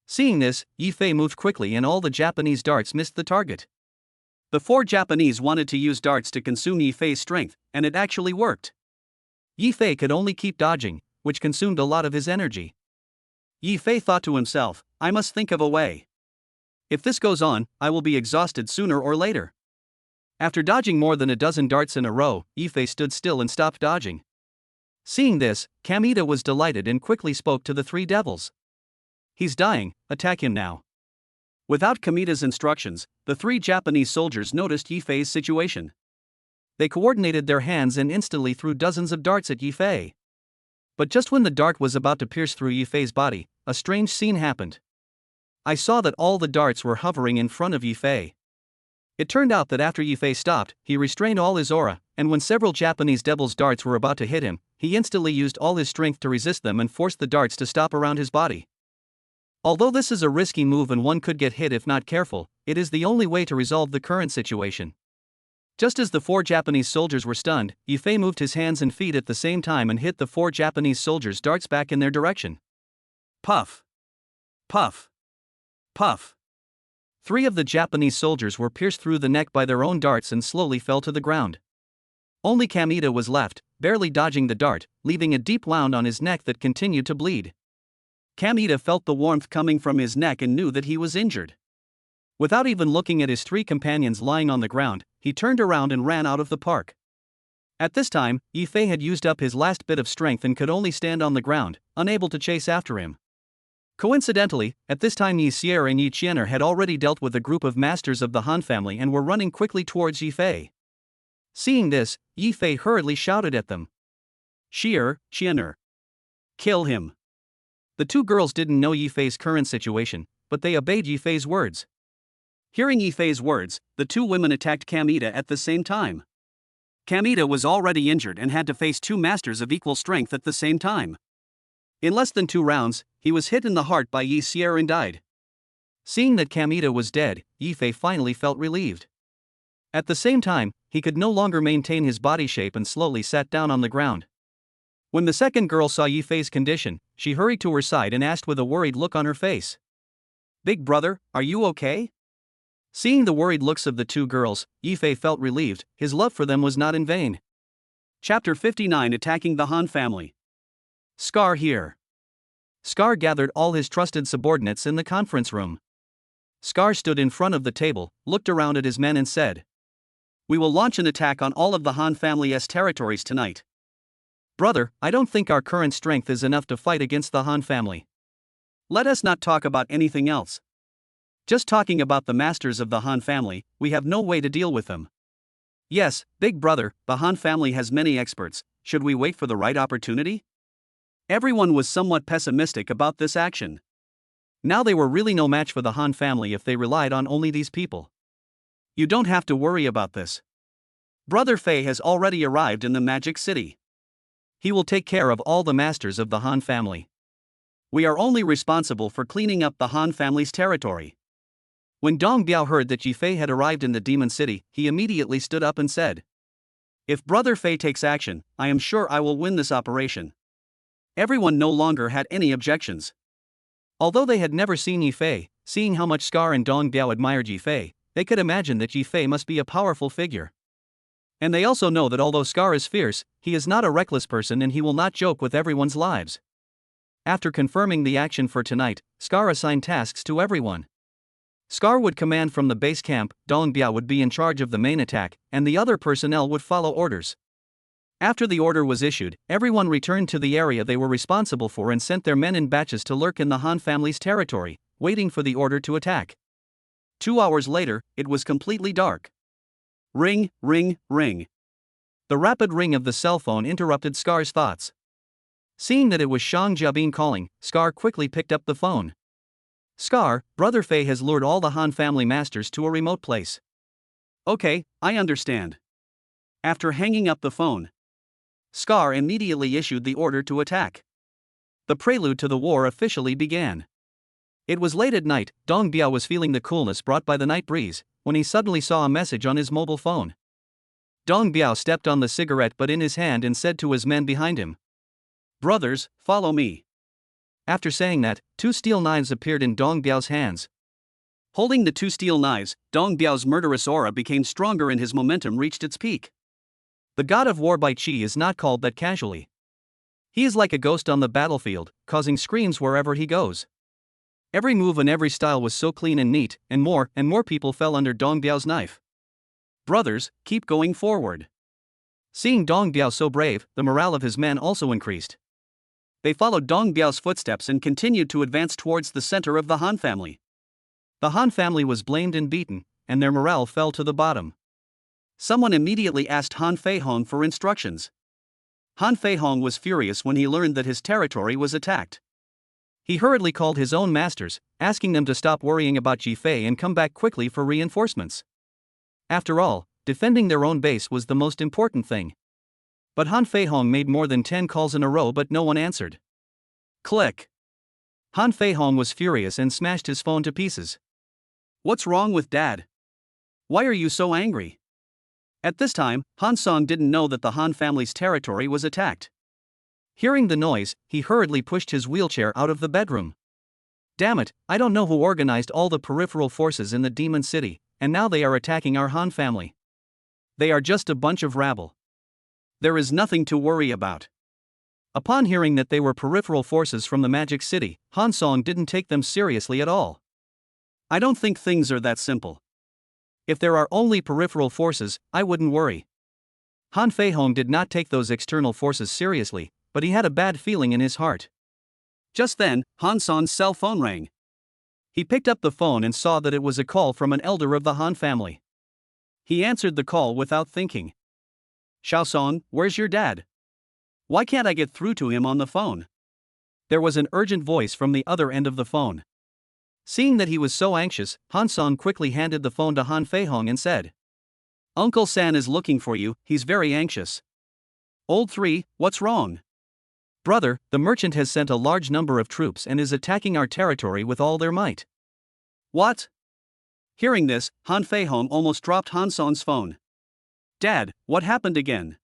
Seeing this, Yifei moved quickly and all the Japanese darts missed the target. The 4 Japanese wanted to use darts to consume Yifei's strength, and it actually worked. Yifei could only keep dodging, which consumed a lot of his energy. Yifei thought to himself, I must think of a way. If this goes on, I will be exhausted sooner or later. After dodging more than a dozen darts in a row, Yifei stood still and stopped dodging. Seeing this, Kamita was delighted and quickly spoke to the 3 devils. He's dying, attack him now. Without Kamita's instructions, the 3 Japanese soldiers noticed Yifei's situation. They coordinated their hands and instantly threw dozens of darts at Yifei. But just when the dart was about to pierce through Yifei's body, a strange scene happened. I saw that all the darts were hovering in front of Yifei. It turned out that after Yifei stopped, he restrained all his aura, and when several Japanese devils' darts were about to hit him, he instantly used all his strength to resist them and forced the darts to stop around his body. Although this is a risky move and one could get hit if not careful, it is the only way to resolve the current situation. Just as the 4 Japanese soldiers were stunned, Yifei moved his hands and feet at the same time and hit the 4 Japanese soldiers' darts back in their direction. Puff! Puff! Puff! 3 of the Japanese soldiers were pierced through the neck by their own darts and slowly fell to the ground. Only Kamita was left, barely dodging the dart, leaving a deep wound on his neck that continued to bleed. Kamita felt the warmth coming from his neck and knew that he was injured. Without even looking at his 3 companions lying on the ground, he turned around and ran out of the park. At this time, Yifei had used up his last bit of strength and could only stand on the ground, unable to chase after him. Coincidentally, at this time Yi Sierra and Yi Qianer had already dealt with a group of masters of the Han family and were running quickly towards Yifei. Seeing this, Yifei hurriedly shouted at them. Qianer. Kill him. The 2 girls didn't know Yifei's current situation, but they obeyed Yifei's words. Hearing Yifei's words, the 2 women attacked Kamita at the same time. Kamita was already injured and had to face 2 masters of equal strength at the same time. In less than 2 rounds, he was hit in the heart by Yi Sierra and died. Seeing that Kamita was dead, Yifei finally felt relieved. At the same time, he could no longer maintain his body shape and slowly sat down on the ground. When the second girl saw Yifei's condition, she hurried to her side and asked with a worried look on her face. "Big brother, are you okay?" Seeing the worried looks of the two girls, Yifei felt relieved. His love for them was not in vain. Chapter 59: Attacking the Han family. Scar here. Scar gathered all his trusted subordinates in the conference room. Scar stood in front of the table, looked around at his men and said, "We will launch an attack on all of the Han family's territories tonight. Brother, I don't think our current strength is enough to fight against the Han family. Let us not talk about anything else. Just talking about the masters of the Han family, we have no way to deal with them. Yes, big brother, the Han family has many experts. Should we wait for the right opportunity?" Everyone was somewhat pessimistic about this action. Now they were really no match for the Han family if they relied on only these people. You don't have to worry about this. Brother Fei has already arrived in the Magic City. He will take care of all the masters of the Han family. We are only responsible for cleaning up the Han family's territory. When Dong Biao heard that Yifei had arrived in the Demon City, he immediately stood up and said, "If Brother Fei takes action, I am sure I will win this operation." Everyone no longer had any objections. Although they had never seen Yifei, seeing how much Scar and Dong Biao admired Yifei, they could imagine that Yifei must be a powerful figure. And they also know that although Scar is fierce, he is not a reckless person and he will not joke with everyone's lives. After confirming the action for tonight, Scar assigned tasks to everyone. Scar would command from the base camp, Dong Biao would be in charge of the main attack, and the other personnel would follow orders. After the order was issued, everyone returned to the area they were responsible for and sent their men in batches to lurk in the Han family's territory, waiting for the order to attack. 2 hours later, it was completely dark. Ring, ring, ring. The rapid ring of the cell phone interrupted Scar's thoughts. Seeing that it was Shang Jiabin calling, Scar quickly picked up the phone. "Scar, Brother Fei has lured all the Han family masters to a remote place." "Okay, I understand." After hanging up the phone, Scar immediately issued the order to attack. The prelude to the war officially began. It was late at night. Dong Biao was feeling the coolness brought by the night breeze, when he suddenly saw a message on his mobile phone. Dong Biao stepped on the cigarette butt in his hand and said to his men behind him, "Brothers, follow me." After saying that, 2 steel knives appeared in Dong Biao's hands. Holding the 2 steel knives, Dong Biao's murderous aura became stronger and his momentum reached its peak. The god of war by Qi is not called that casually. He is like a ghost on the battlefield, causing screams wherever he goes. Every move and every style was so clean and neat, and more people fell under Dong Biao's knife. "Brothers, keep going forward." Seeing Dong Biao so brave, the morale of his men also increased. They followed Dong Biao's footsteps and continued to advance towards the center of the Han family. The Han family was blamed and beaten, and their morale fell to the bottom. Someone immediately asked Han Fei Hong for instructions. Han Fei Hong was furious when he learned that his territory was attacked. He hurriedly called his own masters, asking them to stop worrying about Yifei and come back quickly for reinforcements. After all, defending their own base was the most important thing. But Han Fei Hong made more than 10 calls in a row but no one answered. Click. Han Fei Hong was furious and smashed his phone to pieces. "What's wrong with Dad? Why are you so angry?" At this time, Han Song didn't know that the Han family's territory was attacked. Hearing the noise, he hurriedly pushed his wheelchair out of the bedroom. "Damn it, I don't know who organized all the peripheral forces in the Demon City, and now they are attacking our Han family. They are just a bunch of rabble. There is nothing to worry about." Upon hearing that they were peripheral forces from the Magic City, Han Song didn't take them seriously at all. "I don't think things are that simple. If there are only peripheral forces, I wouldn't worry." Han Fei Hong did not take those external forces seriously, but he had a bad feeling in his heart. Just then, Han Song's cell phone rang. He picked up the phone and saw that it was a call from an elder of the Han family. He answered the call without thinking. "Xiao Song, where's your dad? Why can't I get through to him on the phone?" There was an urgent voice from the other end of the phone. Seeing that he was so anxious, Han Song quickly handed the phone to Han Fei Hong and said, "Uncle San is looking for you, he's very anxious." "Old 3, what's wrong?" "Brother, the merchant has sent a large number of troops and is attacking our territory with all their might." "What?" Hearing this, Han Feihong almost dropped Han Song's phone. Dad, what happened again?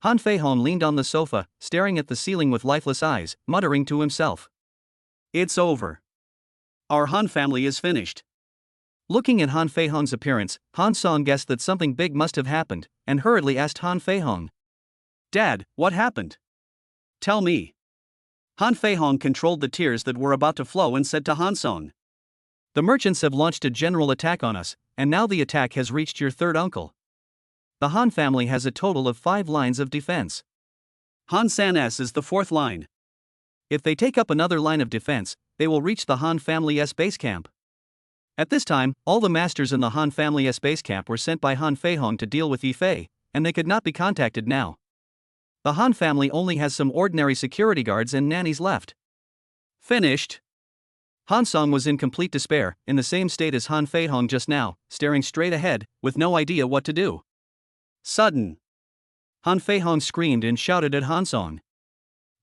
Han Feihong leaned on the sofa, staring at the ceiling with lifeless eyes, muttering to himself. It's over. Our Han family is finished. Looking at Han Feihong's appearance, Han Song guessed that something big must have happened, and hurriedly asked Han Feihong. Dad, what happened? Tell me. Han Feihong controlled the tears that were about to flow and said to Han Song. The merchants have launched a general attack on us, and now the attack has reached your third uncle. The Han family has a total of 5 lines of defense. Han San-S is the 4th line. If they take up another line of defense, they will reach the Han family's base camp. At this time, all the masters in the Han family's base camp were sent by Han Feihong to deal with Yifei, and they could not be contacted now. The Han family only has some ordinary security guards and nannies left. Finished. Han Song was in complete despair, in the same state as Han Feihong just now, staring straight ahead, with no idea what to do. Sudden. Han Feihong screamed and shouted at Han Song.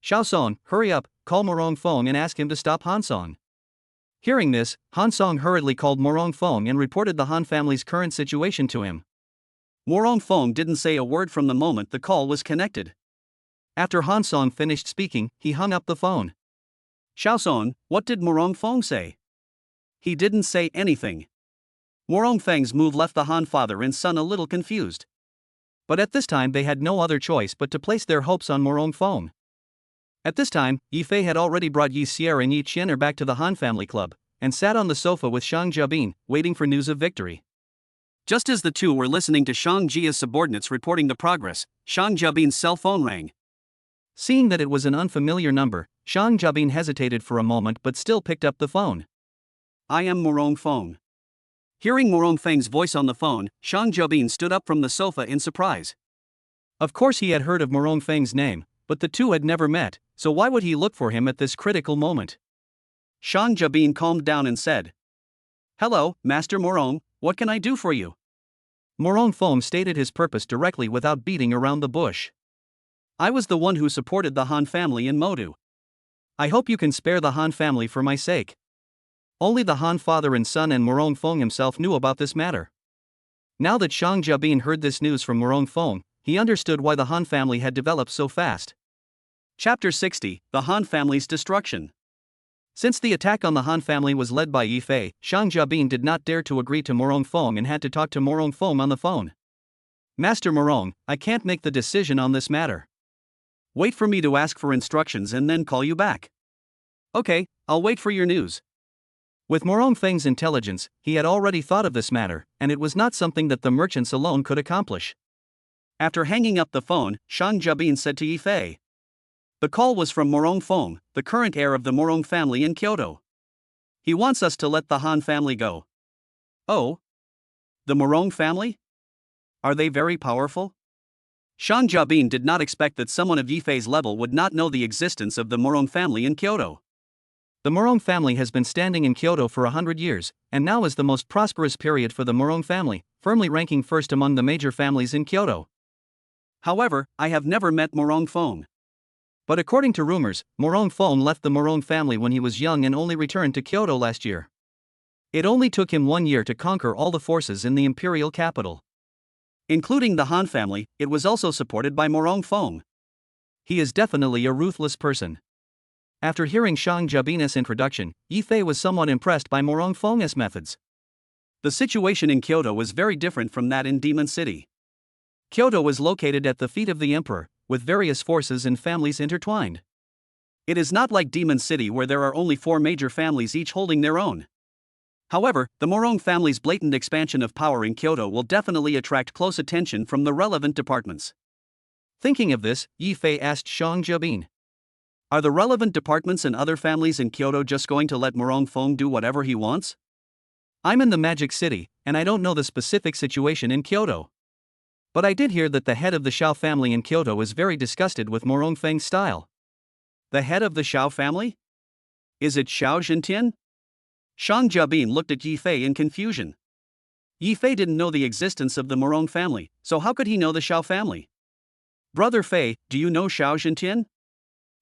Xiao Song, hurry up, call Morong Fong and ask him to stop Han Song. Hearing this, Han Song hurriedly called Morong Fong and reported the Han family's current situation to him. Morong Fong didn't say a word from the moment the call was connected. After Han Song finished speaking, he hung up the phone. Xiao Song, what did Morong Fong say? He didn't say anything. Morong Feng's move left the Han father and son a little confused. But at this time they had no other choice but to place their hopes on Morong Fong. At this time, Yifei had already brought Yi Xier and Yi Qianer back to the Han family club, and sat on the sofa with Shang Jiabin, waiting for news of victory. Just as the two were listening to Shang Jia's subordinates reporting the progress, Shang Jiabin's cell phone rang. Seeing that it was an unfamiliar number, Shang Jiabin hesitated for a moment but still picked up the phone. I am Morong Fong. Hearing Morong Feng's voice on the phone, Shang Jiabin stood up from the sofa in surprise. Of course he had heard of Morong Feng's name, but the two had never met, so why would he look for him at this critical moment? Shang Jiabin calmed down and said. Hello, Master Morong, what can I do for you? Morong Fong stated his purpose directly without beating around the bush. I was the one who supported the Han family in Modu. I hope you can spare the Han family for my sake. Only the Han father and son and Morong Fong himself knew about this matter. Now that Shang Jiabin heard this news from Morong Fong, he understood why the Han family had developed so fast. Chapter 60, The Han Family's Destruction. Since the attack on the Han family was led by Yifei, Shang Jiabin did not dare to agree to Morong Fong and had to talk to Morong Fong on the phone. Master Morong, I can't make the decision on this matter. Wait for me to ask for instructions and then call you back. Okay, I'll wait for your news. With Morong Feng's intelligence, he had already thought of this matter, and it was not something that the merchants alone could accomplish. After hanging up the phone, Shang Jiabin said to Yifei. The call was from Morong Fong, the current heir of the Morong family in Kyoto. He wants us to let the Han family go. Oh? The Morong family? Are they very powerful? Shang Jiabin did not expect that someone of Yifei's level would not know the existence of the Morong family in Kyoto. The Morong family has been standing in Kyoto for 100 years, and now is the most prosperous period for the Morong family, firmly ranking first among the major families in Kyoto. However, I have never met Morong Fong. But according to rumors, Morong Fong left the Morong family when he was young and only returned to Kyoto last year. It only took him 1 year to conquer all the forces in the imperial capital. Including the Han family, it was also supported by Morong Fong. He is definitely a ruthless person. After hearing Shang Jiabin's introduction, Yifei was somewhat impressed by Morong Fong's methods. The situation in Kyoto was very different from that in Demon City. Kyoto was located at the feet of the emperor, with various forces and families intertwined. It is not like Demon City where there are only 4 major families each holding their own. However, the Morong family's blatant expansion of power in Kyoto will definitely attract close attention from the relevant departments. Thinking of this, Yifei asked Shang Jiabin. Are the relevant departments and other families in Kyoto just going to let Morong Fong do whatever he wants? I'm in the Magic City, and I don't know the specific situation in Kyoto. But I did hear that the head of the Xiao family in Kyoto is very disgusted with Morong Feng's style. The head of the Xiao family? Is it Xiao Zhentian? Shang Jiabin looked at Yifei in confusion. Yifei didn't know the existence of the Morong family, so how could he know the Xiao family? Brother Fei, do you know Xiao Zhentian?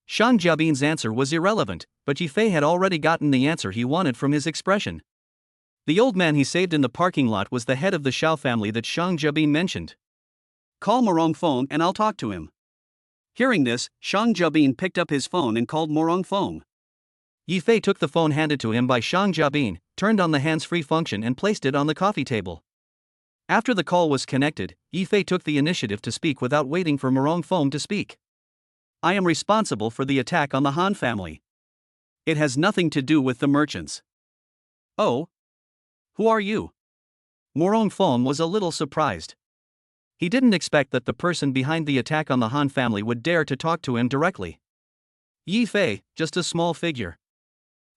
Shang Jiabin's answer was irrelevant, but Yifei had already gotten the answer he wanted from his expression. The old man he saved in the parking lot was the head of the Xiao family that Shang Jabin mentioned. Call Morong phone and I'll talk to him. Hearing this, Shang Jabin picked up his phone and called Morong phone. Yi Fei took the phone handed to him by Shang Jabin, turned on the hands-free function and placed it on the coffee table. After the call was connected, Yi Fei took the initiative to speak without waiting for Morong phone to speak. I am responsible for the attack on the Han family. It has nothing to do with the merchants. Oh? Who are you? Morong phone was a little surprised. He didn't expect that the person behind the attack on the Han family would dare to talk to him directly. Yi Fei, just a small figure.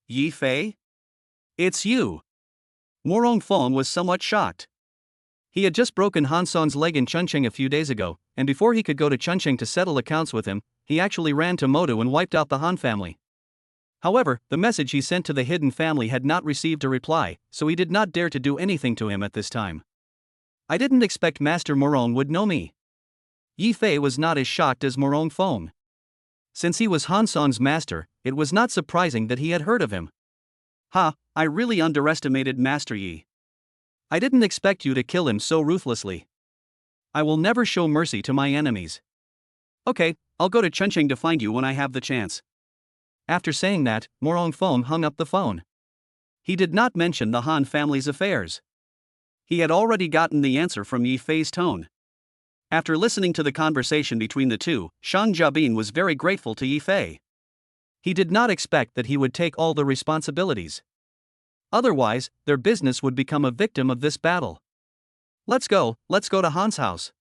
Yi Fei? It's you. Morong phone was somewhat shocked. He had just broken Han Song's leg in Chuncheng a few days ago, and before he could go to Chuncheng to settle accounts with him, he actually ran to Modu and wiped out the Han family. However, the message he sent to the hidden family had not received a reply, so he did not dare to do anything to him at this time. I didn't expect Master Morong would know me. Yi Fei was not as shocked as Morong phone. Since he was Han Song's master, it was not surprising that he had heard of him. Ha, I really underestimated Master Yi. I didn't expect you to kill him so ruthlessly. I will never show mercy to my enemies. Okay, I'll go to Chuncheng to find you when I have the chance. After saying that, Morong phone hung up the phone. He did not mention the Han family's affairs. He had already gotten the answer from Yi Fei's tone. After listening to the conversation between the two, Shang Jabin was very grateful to Yi Fei. He did not expect that he would take all the responsibilities. Otherwise, their business would become a victim of this battle. Let's go to Han's house.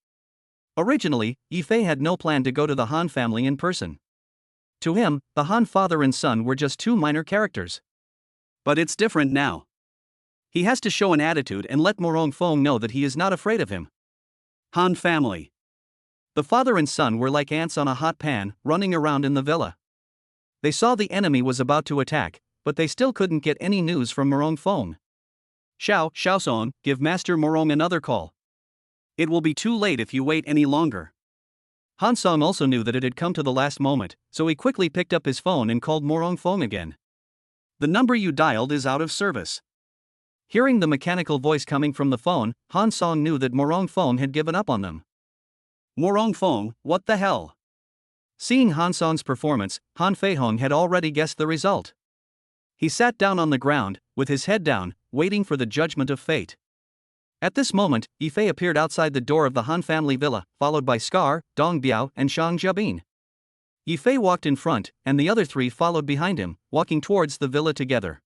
Originally, Yi Fei had no plan to go to the Han family in person. To him, the Han father and son were just two minor characters. But it's different now. He has to show an attitude and let Morong phone know that he is not afraid of him. Han family. The father and son were like ants on a hot pan, running around in the villa. They saw the enemy was about to attack, but they still couldn't get any news from Morong phone. Xiaosong, give Master Morong another call. It will be too late if you wait any longer. Han Song also knew that it had come to the last moment, so he quickly picked up his phone and called Morong phone again. The number you dialed is out of service. Hearing the mechanical voice coming from the phone, Han Song knew that Morong phone had given up on them. Morong phone, what the hell? Seeing Han Song's performance, Han Feihong had already guessed the result. He sat down on the ground, with his head down, waiting for the judgment of fate. At this moment, Yi Fei appeared outside the door of the Han family villa, followed by Scar, Dong Biao, and Shang Jabin. Yi Fei walked in front, and the other three followed behind him, walking towards the villa together.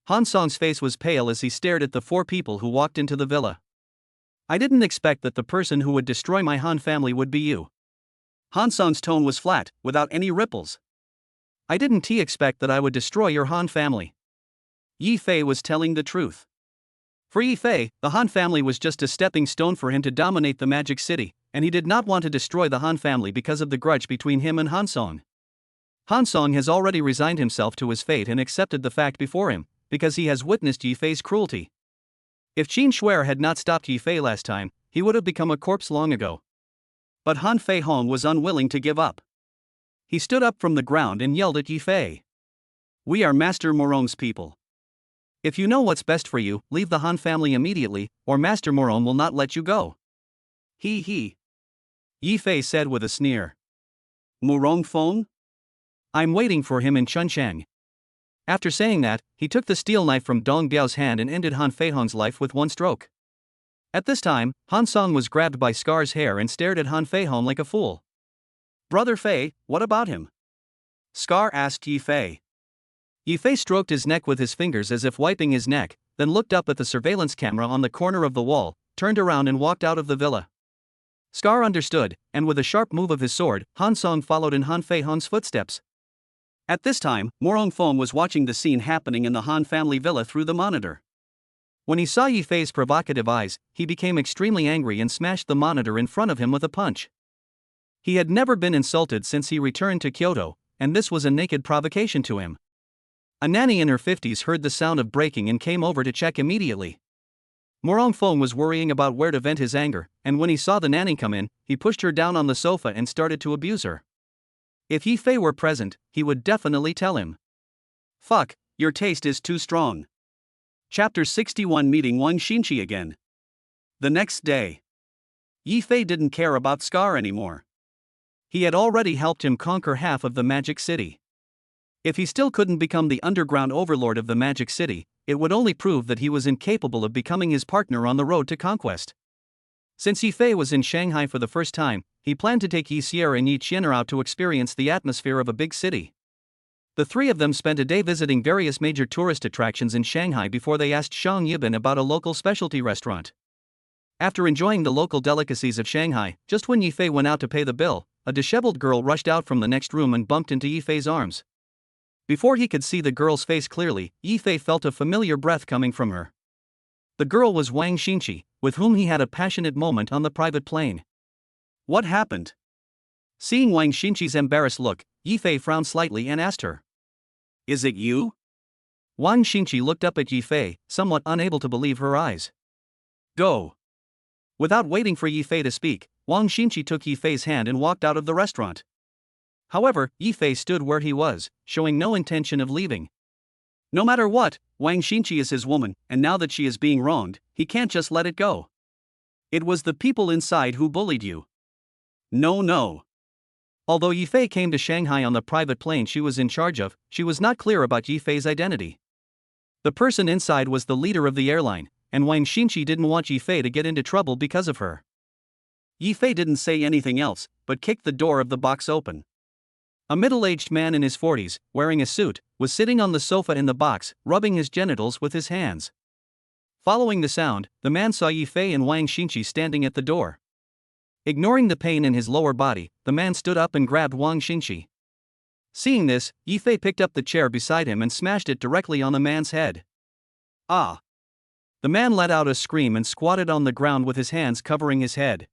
Han Song's face was pale as he stared at the four people who walked into the villa. I didn't expect that the person who would destroy my Han family would be you. Han Song's tone was flat, without any ripples. I didn't expect that I would destroy your Han family. Yi Fei was telling the truth. For Yi Fei, the Han family was just a stepping stone for him to dominate the Magic City, and he did not want to destroy the Han family because of the grudge between him and Han Song. Han Song has already resigned himself to his fate and accepted the fact before him, because he has witnessed Yi Fei's cruelty. If Qin Shuer had not stopped Yi Fei last time, he would have become a corpse long ago. But Han Feihong was unwilling to give up. He stood up from the ground and yelled at Yi Fei. We are Master Morong's people. If you know what's best for you, leave the Han family immediately, or Master Morong will not let you go. He. Yi Fei said with a sneer. Morong phone? I'm waiting for him in Chuncheng. After saying that, he took the steel knife from Dong Biao's hand and ended Han Feihong's life with one stroke. At this time, Han Song was grabbed by Scar's hair and stared at Han Feihong like a fool. Brother Fei, what about him? Scar asked Yi Fei. Yi Fei stroked his neck with his fingers as if wiping his neck, then looked up at the surveillance camera on the corner of the wall, turned around and walked out of the villa. Scar understood, and with a sharp move of his sword, Han Song followed in Han Feihong's footsteps. At this time, Morong Fong was watching the scene happening in the Han family villa through the monitor. When he saw Yi Fei's provocative eyes, he became extremely angry and smashed the monitor in front of him with a punch. He had never been insulted since he returned to Kyoto, and this was a naked provocation to him. A nanny in her 50s heard the sound of breaking and came over to check immediately. Morong Fong was worrying about where to vent his anger, and when he saw the nanny come in, he pushed her down on the sofa and started to abuse her. If Yi Fei were present, he would definitely tell him. Fuck, your taste is too strong. Chapter 61 Meeting Wang Xinqi again. The next day. Yi Fei didn't care about Scar anymore. He had already helped him conquer half of the Magic City. If he still couldn't become the underground overlord of the Magic City, it would only prove that he was incapable of becoming his partner on the road to conquest. Since Yi Fei was in Shanghai for the first time, he planned to take Yi Xier and Yi Qian out to experience the atmosphere of a big city. The three of them spent a day visiting various major tourist attractions in Shanghai before they asked Shang Yibin about a local specialty restaurant. After enjoying the local delicacies of Shanghai, just when Yi Fei went out to pay the bill, a disheveled girl rushed out from the next room and bumped into Yi Fei's arms. Before he could see the girl's face clearly, Yi Fei felt a familiar breath coming from her. The girl was Wang Xinqi, with whom he had a passionate moment on the private plane. What happened? Seeing Wang Xinqi's embarrassed look, Yi Fei frowned slightly and asked her. Is it you? Wang Xinqi looked up at Yi Fei, somewhat unable to believe her eyes. Go. Without waiting for Yi Fei to speak, Wang Xinqi took Yi Fei's hand and walked out of the restaurant. However, Yi Fei stood where he was, showing no intention of leaving. No matter what, Wang Xinqi is his woman, and now that she is being wronged, he can't just let it go. It was the people inside who bullied you. No. Although Yi Fei came to Shanghai on the private plane she was in charge of, she was not clear about Yi Fei's identity. The person inside was the leader of the airline, and Wang Xinqi didn't want Yi Fei to get into trouble because of her. Yi Fei didn't say anything else, but kicked the door of the box open. A middle-aged man in his 40s, wearing a suit, was sitting on the sofa in the box, rubbing his genitals with his hands. Following the sound, the man saw Yi Fei and Wang Xinqi standing at the door. Ignoring the pain in his lower body, the man stood up and grabbed Wang Xinqi. Seeing this, Yi Fei picked up the chair beside him and smashed it directly on the man's head. Ah! The man let out a scream and squatted on the ground with his hands covering his head.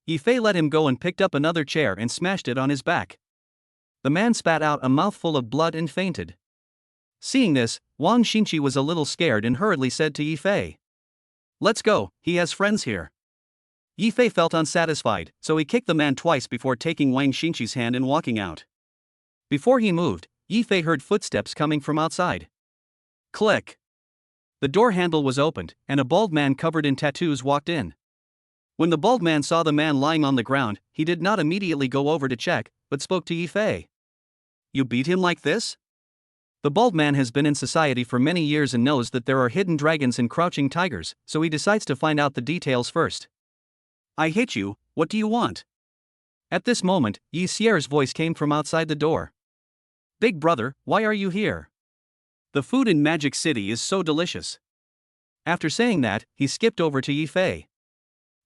Yi Fei let him go and picked up another chair and smashed it on his back. The man spat out a mouthful of blood and fainted. Seeing this, Wang Xinqi was a little scared and hurriedly said to Yi Fei. Let's go, he has friends here. Yi Fei felt unsatisfied, so he kicked the man twice before taking Wang Xinqi's hand and walking out. Before he moved, Yi Fei heard footsteps coming from outside. Click! The door handle was opened, and a bald man covered in tattoos walked in. When the bald man saw the man lying on the ground, he did not immediately go over to check, but spoke to Yi Fei. You beat him like this? The bald man has been in society for many years and knows that there are hidden dragons and crouching tigers, so he decides to find out the details first. I hate you, what do you want? At this moment, Yi Xier's voice came from outside the door. Big brother, why are you here? The food in Magic City is so delicious. After saying that, he skipped over to Yi Fei.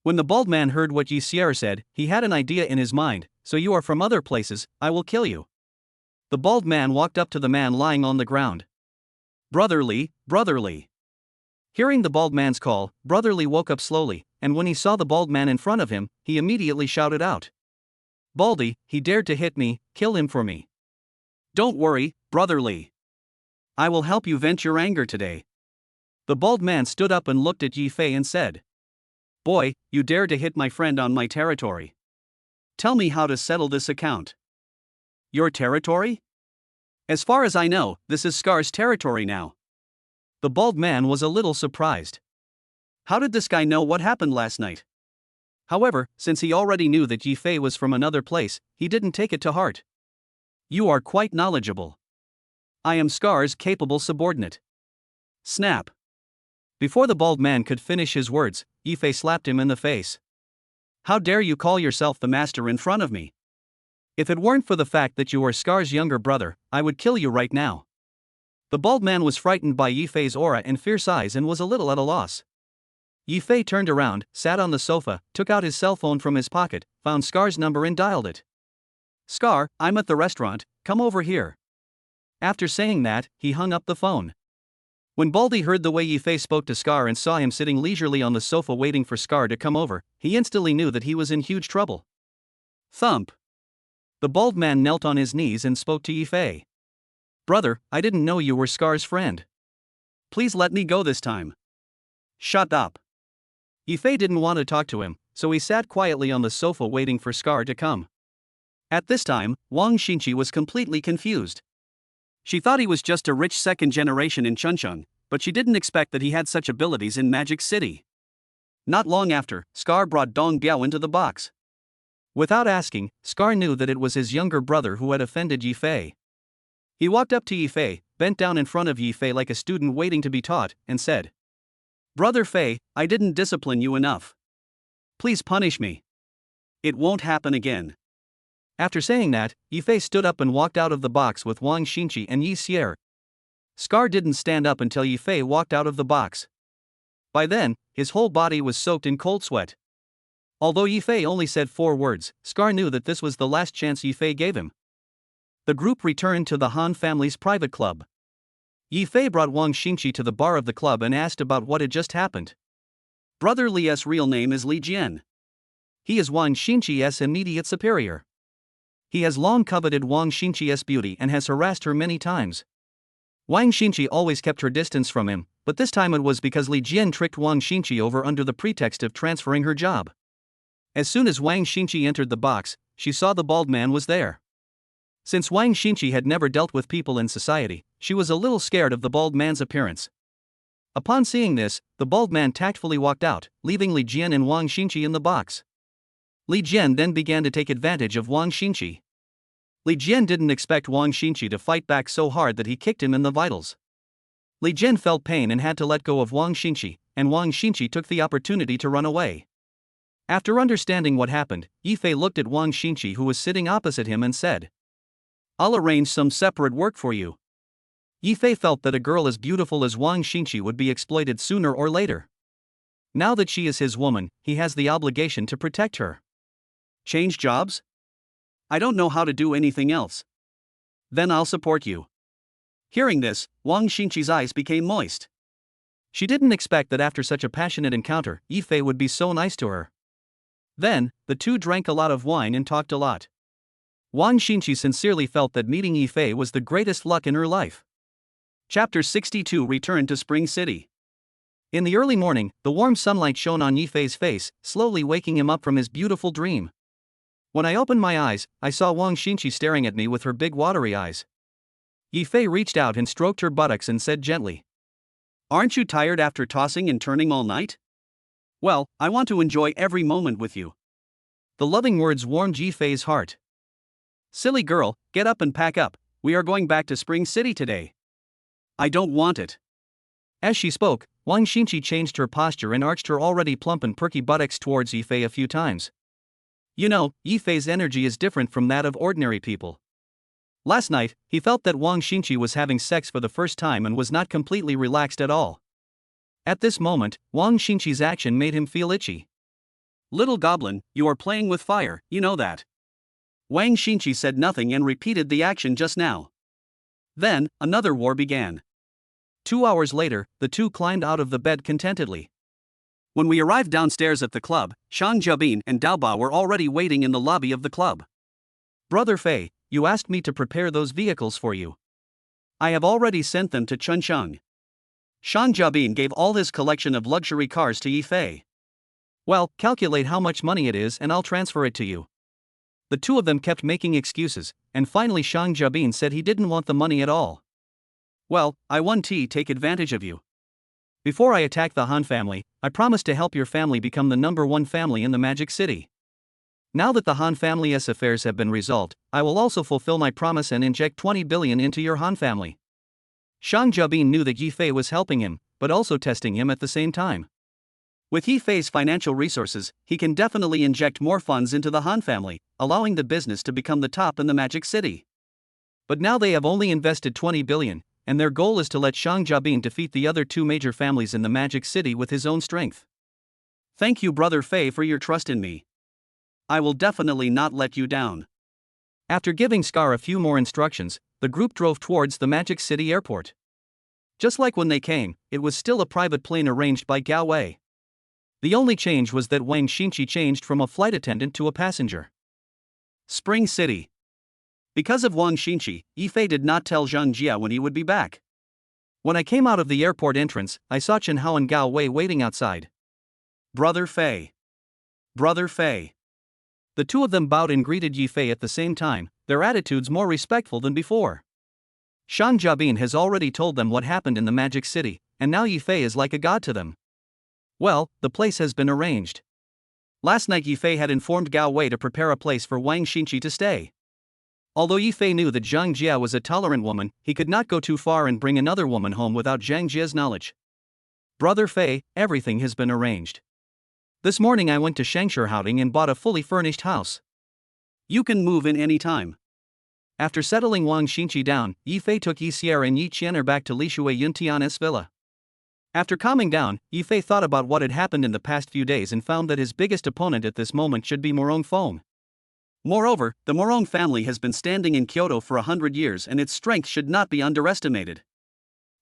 When the bald man heard what Yi Xier said, he had an idea in his mind. So you are from other places, I will kill you. The bald man walked up to the man lying on the ground. Brotherly. Hearing the bald man's call, Brotherly woke up slowly, and when he saw the bald man in front of him, he immediately shouted out. Baldy, he dared to hit me, kill him for me. Don't worry, Brotherly. I will help you vent your anger today. The bald man stood up and looked at Yi Fei and said. Boy, you dare to hit my friend on my territory. Tell me how to settle this account. Your territory? As far as I know, this is Scar's territory now. The bald man was a little surprised. How did this guy know what happened last night? However, since he already knew that Yi Fei was from another place, he didn't take it to heart. You are quite knowledgeable. I am Scar's capable subordinate. Snap. Before the bald man could finish his words, Yi Fei slapped him in the face. How dare you call yourself the master in front of me? If it weren't for the fact that you are Scar's younger brother, I would kill you right now. The bald man was frightened by Yi Fei's aura and fierce eyes and was a little at a loss. Yi Fei turned around, sat on the sofa, took out his cell phone from his pocket, found Scar's number and dialed it. Scar, I'm at the restaurant, come over here. After saying that, he hung up the phone. When Baldy heard the way Yi Fei spoke to Scar and saw him sitting leisurely on the sofa waiting for Scar to come over, he instantly knew that he was in huge trouble. Thump. The bald man knelt on his knees and spoke to Yi Fei. Brother, I didn't know you were Scar's friend. Please let me go this time. Shut up. Yi Fei didn't want to talk to him, so he sat quietly on the sofa waiting for Scar to come. At this time, Wang Xinqi was completely confused. She thought he was just a rich second generation in Chuncheng, but she didn't expect that he had such abilities in Magic City. Not long after, Scar brought Dong Biao into the box. Without asking, Scar knew that it was his younger brother who had offended Yi Fei. He walked up to Yi Fei, bent down in front of Yi Fei like a student waiting to be taught, and said, "Brother Fei, I didn't discipline you enough. Please punish me. It won't happen again." After saying that, Yi Fei stood up and walked out of the box with Wang Xinqi and Yi Xier. Scar didn't stand up until Yi Fei walked out of the box. By then, his whole body was soaked in cold sweat. Although Yi Fei only said 4 words, Scar knew that this was the last chance Yi Fei gave him. The group returned to the Han family's private club. Yi Fei brought Wang Xinqi to the bar of the club and asked about what had just happened. Brother Li's real name is Li Jian. He is Wang Xinqi's immediate superior. He has long coveted Wang Xinqi's beauty and has harassed her many times. Wang Xinqi always kept her distance from him, but this time it was because Li Jian tricked Wang Xinqi over under the pretext of transferring her job. As soon as Wang Xinqi entered the box, she saw the bald man was there. Since Wang Xinqi had never dealt with people in society, she was a little scared of the bald man's appearance. Upon seeing this, the bald man tactfully walked out, leaving Li Jian and Wang Xinqi in the box. Li Jian then began to take advantage of Wang Xinqi. Li Jian didn't expect Wang Xinqi to fight back so hard that he kicked him in the vitals. Li Jian felt pain and had to let go of Wang Xinqi, and Wang Xinqi took the opportunity to run away. After understanding what happened, Yi Fei looked at Wang Xinqi who was sitting opposite him and said, "I'll arrange some separate work for you." Yi Fei felt that a girl as beautiful as Wang Xinqi would be exploited sooner or later. Now that she is his woman, he has the obligation to protect her. Change jobs? I don't know how to do anything else. Then I'll support you. Hearing this, Wang Xinqi's eyes became moist. She didn't expect that after such a passionate encounter, Yi Fei would be so nice to her. Then, the two drank a lot of wine and talked a lot. Wang Xinqi sincerely felt that meeting Yi Fei was the greatest luck in her life. Chapter 62 Return to Spring City. In the early morning, the warm sunlight shone on Yi Fei's face, slowly waking him up from his beautiful dream. When I opened my eyes, I saw Wang Xinqi staring at me with her big watery eyes. Yi Fei reached out and stroked her buttocks and said gently, "Aren't you tired after tossing and turning all night? Well, I want to enjoy every moment with you." The loving words warmed Yi Fei's heart. "Silly girl, get up and pack up, we are going back to Spring City today." "I don't want it." As she spoke, Wang Xinqi changed her posture and arched her already plump and perky buttocks towards Yi Fei a few times. You know, Yi Fei's energy is different from that of ordinary people. Last night, he felt that Wang Xinqi was having sex for the first time and was not completely relaxed at all. At this moment, Wang Xinqi's action made him feel itchy. "Little goblin, you are playing with fire, you know that." Wang Xinqi said nothing and repeated the action just now. Then, another war began. 2 hours later, the two climbed out of the bed contentedly. When we arrived downstairs at the club, Shang Jiabin and Daobao were already waiting in the lobby of the club. "Brother Fei, you asked me to prepare those vehicles for you. I have already sent them to Chuncheng." Shang Jiabin gave all his collection of luxury cars to Yi Fei. "Well, calculate how much money it is and I'll transfer it to you." The two of them kept making excuses, and finally Shang Jiabin said he didn't want the money at all. "Well, I want to take advantage of you. Before I attack the Han family, I promise to help your family become the #1 family in the Magic City. Now that the Han family's affairs have been resolved, I will also fulfill my promise and inject 20 billion into your Han family." Shang Jiabin knew that Yi Fei was helping him, but also testing him at the same time. With Yi Fei's financial resources, he can definitely inject more funds into the Han family, allowing the business to become the top in the Magic City. But now they have only invested 20 billion, and their goal is to let Shang Jiabin defeat the other two major families in the Magic City with his own strength. "Thank you, Brother Fei, for your trust in me. I will definitely not let you down." After giving Scar a few more instructions, the group drove towards the Magic City airport. Just like when they came, it was still a private plane arranged by Gao Wei. The only change was that Wang Xinqi changed from a flight attendant to a passenger. Spring City. Because of Wang Xinqi, Yi Fei did not tell Zhang Jia when he would be back. When I came out of the airport entrance, I saw Chen Hao and Gao Wei waiting outside. "Brother Fei. Brother Fei." The two of them bowed and greeted Yi Fei at the same time, their attitudes more respectful than before. Shang Jiabin has already told them what happened in the Magic City, and now Yifei is like a god to them. Well, the place has been arranged. Last night Yifei had informed Gao Wei to prepare a place for Wang Xinqi to stay. Although Yifei knew that Zhang Jia was a tolerant woman, he could not go too far and bring another woman home without Zhang Jia's knowledge. Brother Fei, everything has been arranged. This morning I went to Shangshihouting and bought a fully furnished house. You can move in any time. After settling Wang Xinqi down, Yifei took Yi Xier and Yi Qianer back to Li Shui Yuntian's villa. After calming down, Yifei thought about what had happened in the past few days and found that his biggest opponent at this moment should be Morong Feng. Moreover, the Morong family has been standing in Kyoto for 100 years and its strength should not be underestimated.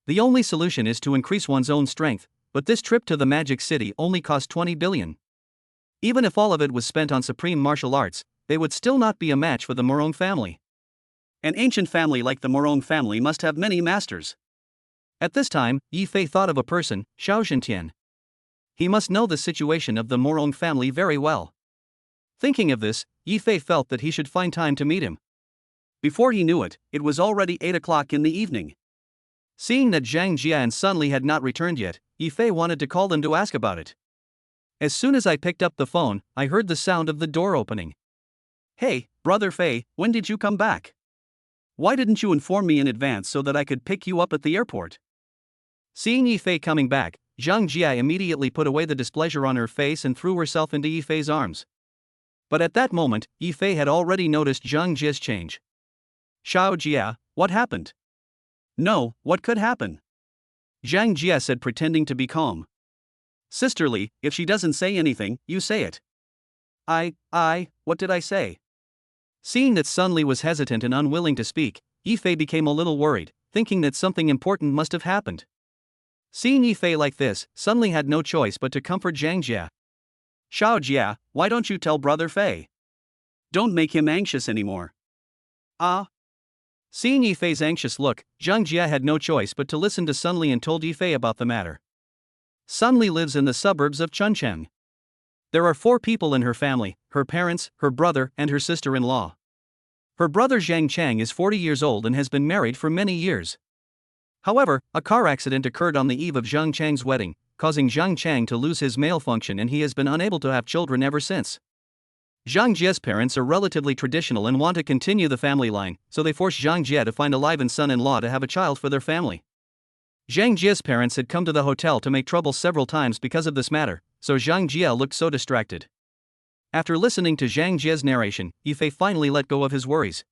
The only solution is to increase one's own strength, but this trip to the Magic City only cost 20 billion. Even if all of it was spent on supreme martial arts, they would still not be a match for the Morong family. An ancient family like the Morong family must have many masters. At this time, Yifei thought of a person, Xiao Zhentian. He must know the situation of the Morong family very well. Thinking of this, Yifei felt that he should find time to meet him. Before he knew it, it was already 8 o'clock in the evening. Seeing that Zhang Jia and Sun Li had not returned yet, Yifei wanted to call them to ask about it. As soon as I picked up the phone, I heard the sound of the door opening. Hey, Brother Fei, when did you come back? Why didn't you inform me in advance so that I could pick you up at the airport? Seeing Yifei coming back, Zhang Jia immediately put away the displeasure on her face and threw herself into Yifei's arms. But at that moment, Yifei had already noticed Zhang Jia's change. Xiao Jia, what happened? No, what could happen? Zhang Jia said, pretending to be calm. Sisterly, if she doesn't say anything, you say it. What did I say? Seeing that Sun Li was hesitant and unwilling to speak, Yifei became a little worried, thinking that something important must have happened. Seeing Yifei like this, Sun Li had no choice but to comfort Zhang Jia. Xiao Jia, why don't you tell Brother Fei? Don't make him anxious anymore. Seeing Yifei's anxious look, Zhang Jia had no choice but to listen to Sun Li and told Yifei about the matter. Sun Li lives in the suburbs of Chuncheng. There are 4 people in her family, her parents, her brother, and her sister-in-law. Her brother Zhang Chang is 40 years old and has been married for many years. However, a car accident occurred on the eve of Zhang Chang's wedding, causing Zhang Chang to lose his male function and he has been unable to have children ever since. Zhang Jia's parents are relatively traditional and want to continue the family line, so they force Zhang Jia to find a live-in son-in-law to have a child for their family. Zhang Jia's parents had come to the hotel to make trouble several times because of this matter, so Zhang Jia looked so distracted. After listening to Zhang Jia's narration, Yifei finally let go of his worries.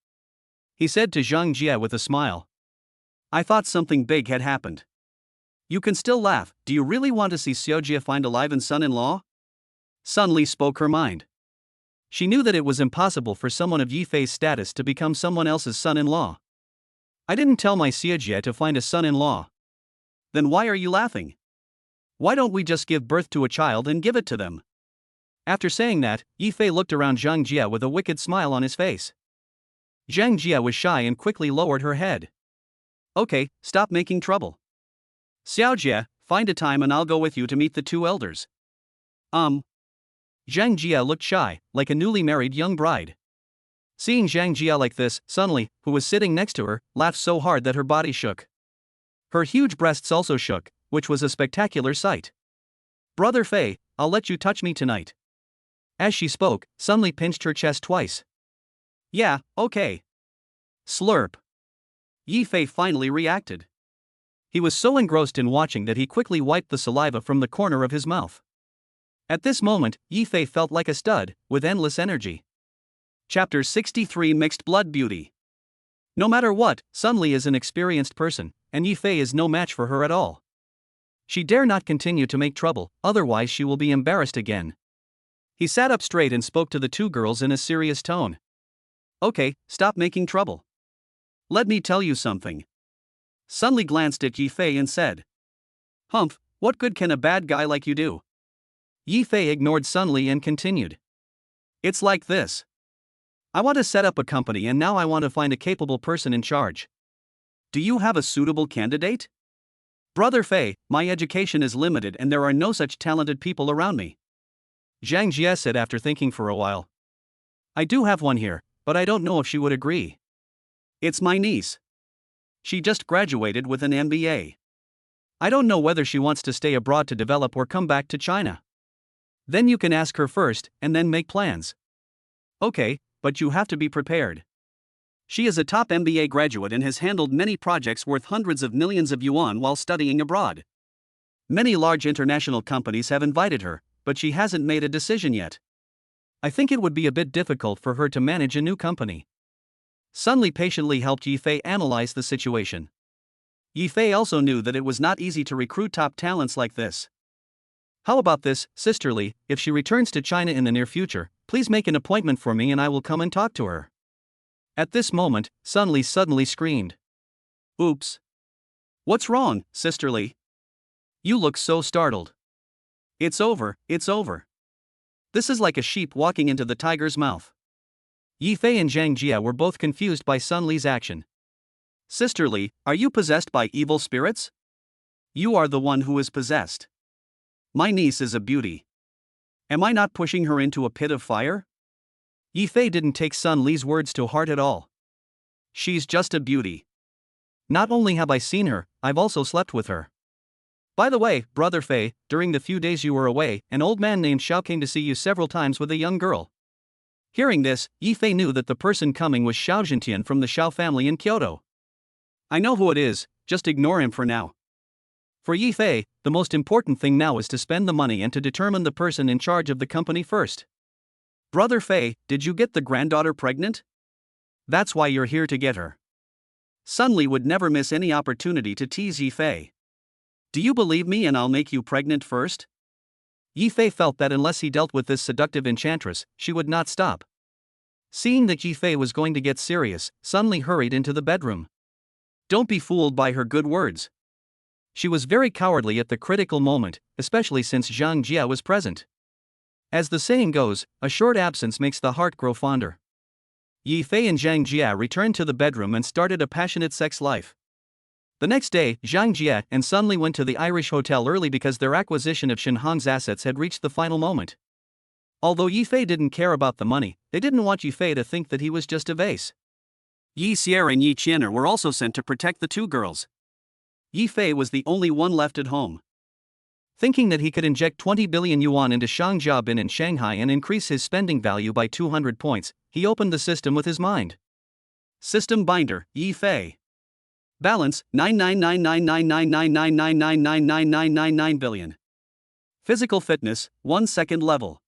He said to Zhang Jia with a smile, I thought something big had happened. You can still laugh, do you really want to see Xiao Jia find a live-in son-in-law? Sun Li spoke her mind. She knew that it was impossible for someone of Yifei's status to become someone else's son-in-law. I didn't tell my Xiao Jia to find a son-in-law. Then why are you laughing? Why don't we just give birth to a child and give it to them? After saying that, Yifei looked around Zhang Jia with a wicked smile on his face. Zhang Jia was shy and quickly lowered her head. Okay, stop making trouble. Xiao Jia, find a time and I'll go with you to meet the 2 elders. Zhang Jia looked shy, like a newly married young bride. Seeing Zhang Jia like this, Sun Li, who was sitting next to her, laughed so hard that her body shook. Her huge breasts also shook, which was a spectacular sight. Brother Fei, I'll let you touch me tonight. As she spoke, Sun Li pinched her chest twice. Yeah, okay. Slurp. Yifei finally reacted. He was so engrossed in watching that he quickly wiped the saliva from the corner of his mouth. At this moment, Yifei felt like a stud, with endless energy. Chapter 63 Mixed Blood Beauty. No matter what, Sun Li is an experienced person, and Yifei is no match for her at all. She dare not continue to make trouble, otherwise she will be embarrassed again. He sat up straight and spoke to the 2 girls in a serious tone. Okay, stop making trouble. Let me tell you something. Sun Li glanced at Yifei and said, Humph, what good can a bad guy like you do? Yifei ignored Sun Li and continued. It's like this. I want to set up a company and now I want to find a capable person in charge. Do you have a suitable candidate? Brother Fei, my education is limited and there are no such talented people around me. Zhang Jia said after thinking for a while. I do have one here, but I don't know if she would agree. It's my niece. She just graduated with an MBA. I don't know whether she wants to stay abroad to develop or come back to China. Then you can ask her first, and then make plans. Okay, but you have to be prepared. She is a top MBA graduate and has handled many projects worth hundreds of millions of yuan while studying abroad. Many large international companies have invited her, but she hasn't made a decision yet. I think it would be a bit difficult for her to manage a new company. Sun Li patiently helped Yifei analyze the situation. Yifei also knew that it was not easy to recruit top talents like this. How about this, Sister Li, if she returns to China in the near future, please make an appointment for me and I will come and talk to her. At this moment, Sun Li suddenly screamed. Oops. What's wrong, Sister Li? You look so startled. It's over, it's over. This is like a sheep walking into the tiger's mouth. Yifei and Zhang Jia were both confused by Sun Li's action. Sister Li, are you possessed by evil spirits? You are the one who is possessed. My niece is a beauty. Am I not pushing her into a pit of fire? Yifei didn't take Sun Li's words to heart at all. She's just a beauty. Not only have I seen her, I've also slept with her. By the way, Brother Fei, during the few days you were away, an old man named Xiao came to see you several times with a young girl. Hearing this, Yifei knew that the person coming was Xiao Zhentian from the Xiao family in Kyoto. I know who it is, just ignore him for now. For Yifei, the most important thing now is to spend the money and to determine the person in charge of the company first. Brother Fei, did you get the granddaughter pregnant? That's why you're here to get her. Sun Li would never miss any opportunity to tease Yifei. Do you believe me and I'll make you pregnant first? Yifei felt that unless he dealt with this seductive enchantress, she would not stop. Seeing that Yifei was going to get serious, Sun Li hurried into the bedroom. Don't be fooled by her good words. She was very cowardly at the critical moment, especially since Zhang Jia was present. As the saying goes, a short absence makes the heart grow fonder. Yifei and Zhang Jia returned to the bedroom and started a passionate sex life. The next day, Zhang Jia and Sun Li went to the Irish hotel early because their acquisition of Shinhong's assets had reached the final moment. Although Yifei didn't care about the money, they didn't want Yifei to think that he was just a vase. Yi Xier and Yi Qianer were also sent to protect the two girls. Yifei was the only one left at home. Thinking that he could inject 20 billion yuan into Shangjiabin in Shanghai and increase his spending value by 200 points, he opened the system with his mind. System binder, Yifei. Balance, 999999999999999 billion. Physical fitness, 1 second level.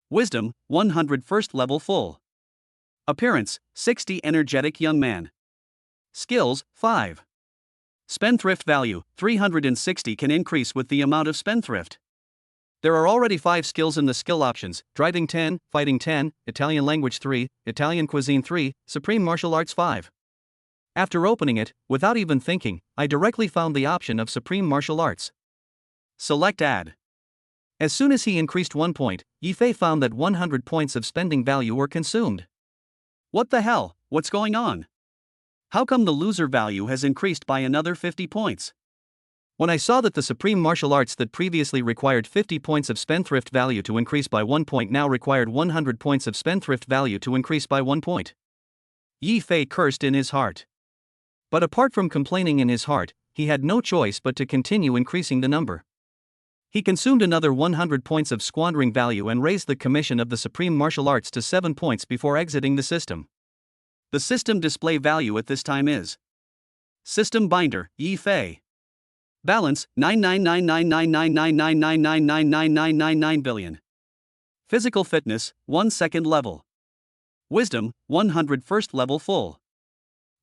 Wisdom, 100 first level full. Appearance, 60 energetic young man. Skills, 5. Spendthrift value, 360 can increase with the amount of spendthrift. There are already 5 skills in the skill options: driving 10, fighting 10, Italian language 3, Italian cuisine 3, supreme martial arts 5. After opening it, without even thinking, I directly found the option of supreme martial arts. Select add. As soon as he increased 1 point, Yifei found that 100 points of spending value were consumed. What the hell, what's going on? How come the loser value has increased by another 50 points? When I saw that the supreme martial arts that previously required 50 points of spendthrift value to increase by 1 point now required 100 points of spendthrift value to increase by 1 point. Yifei cursed in his heart. But apart from complaining in his heart, he had no choice but to continue increasing the number. He consumed another 100 points of squandering value and raised the commission of the supreme martial arts to 7 points before exiting the system. The system display value at this time is System binder, Yifei. Balance, 999999999999999 billion. Physical fitness, 1 second level. Wisdom, 100 first level full.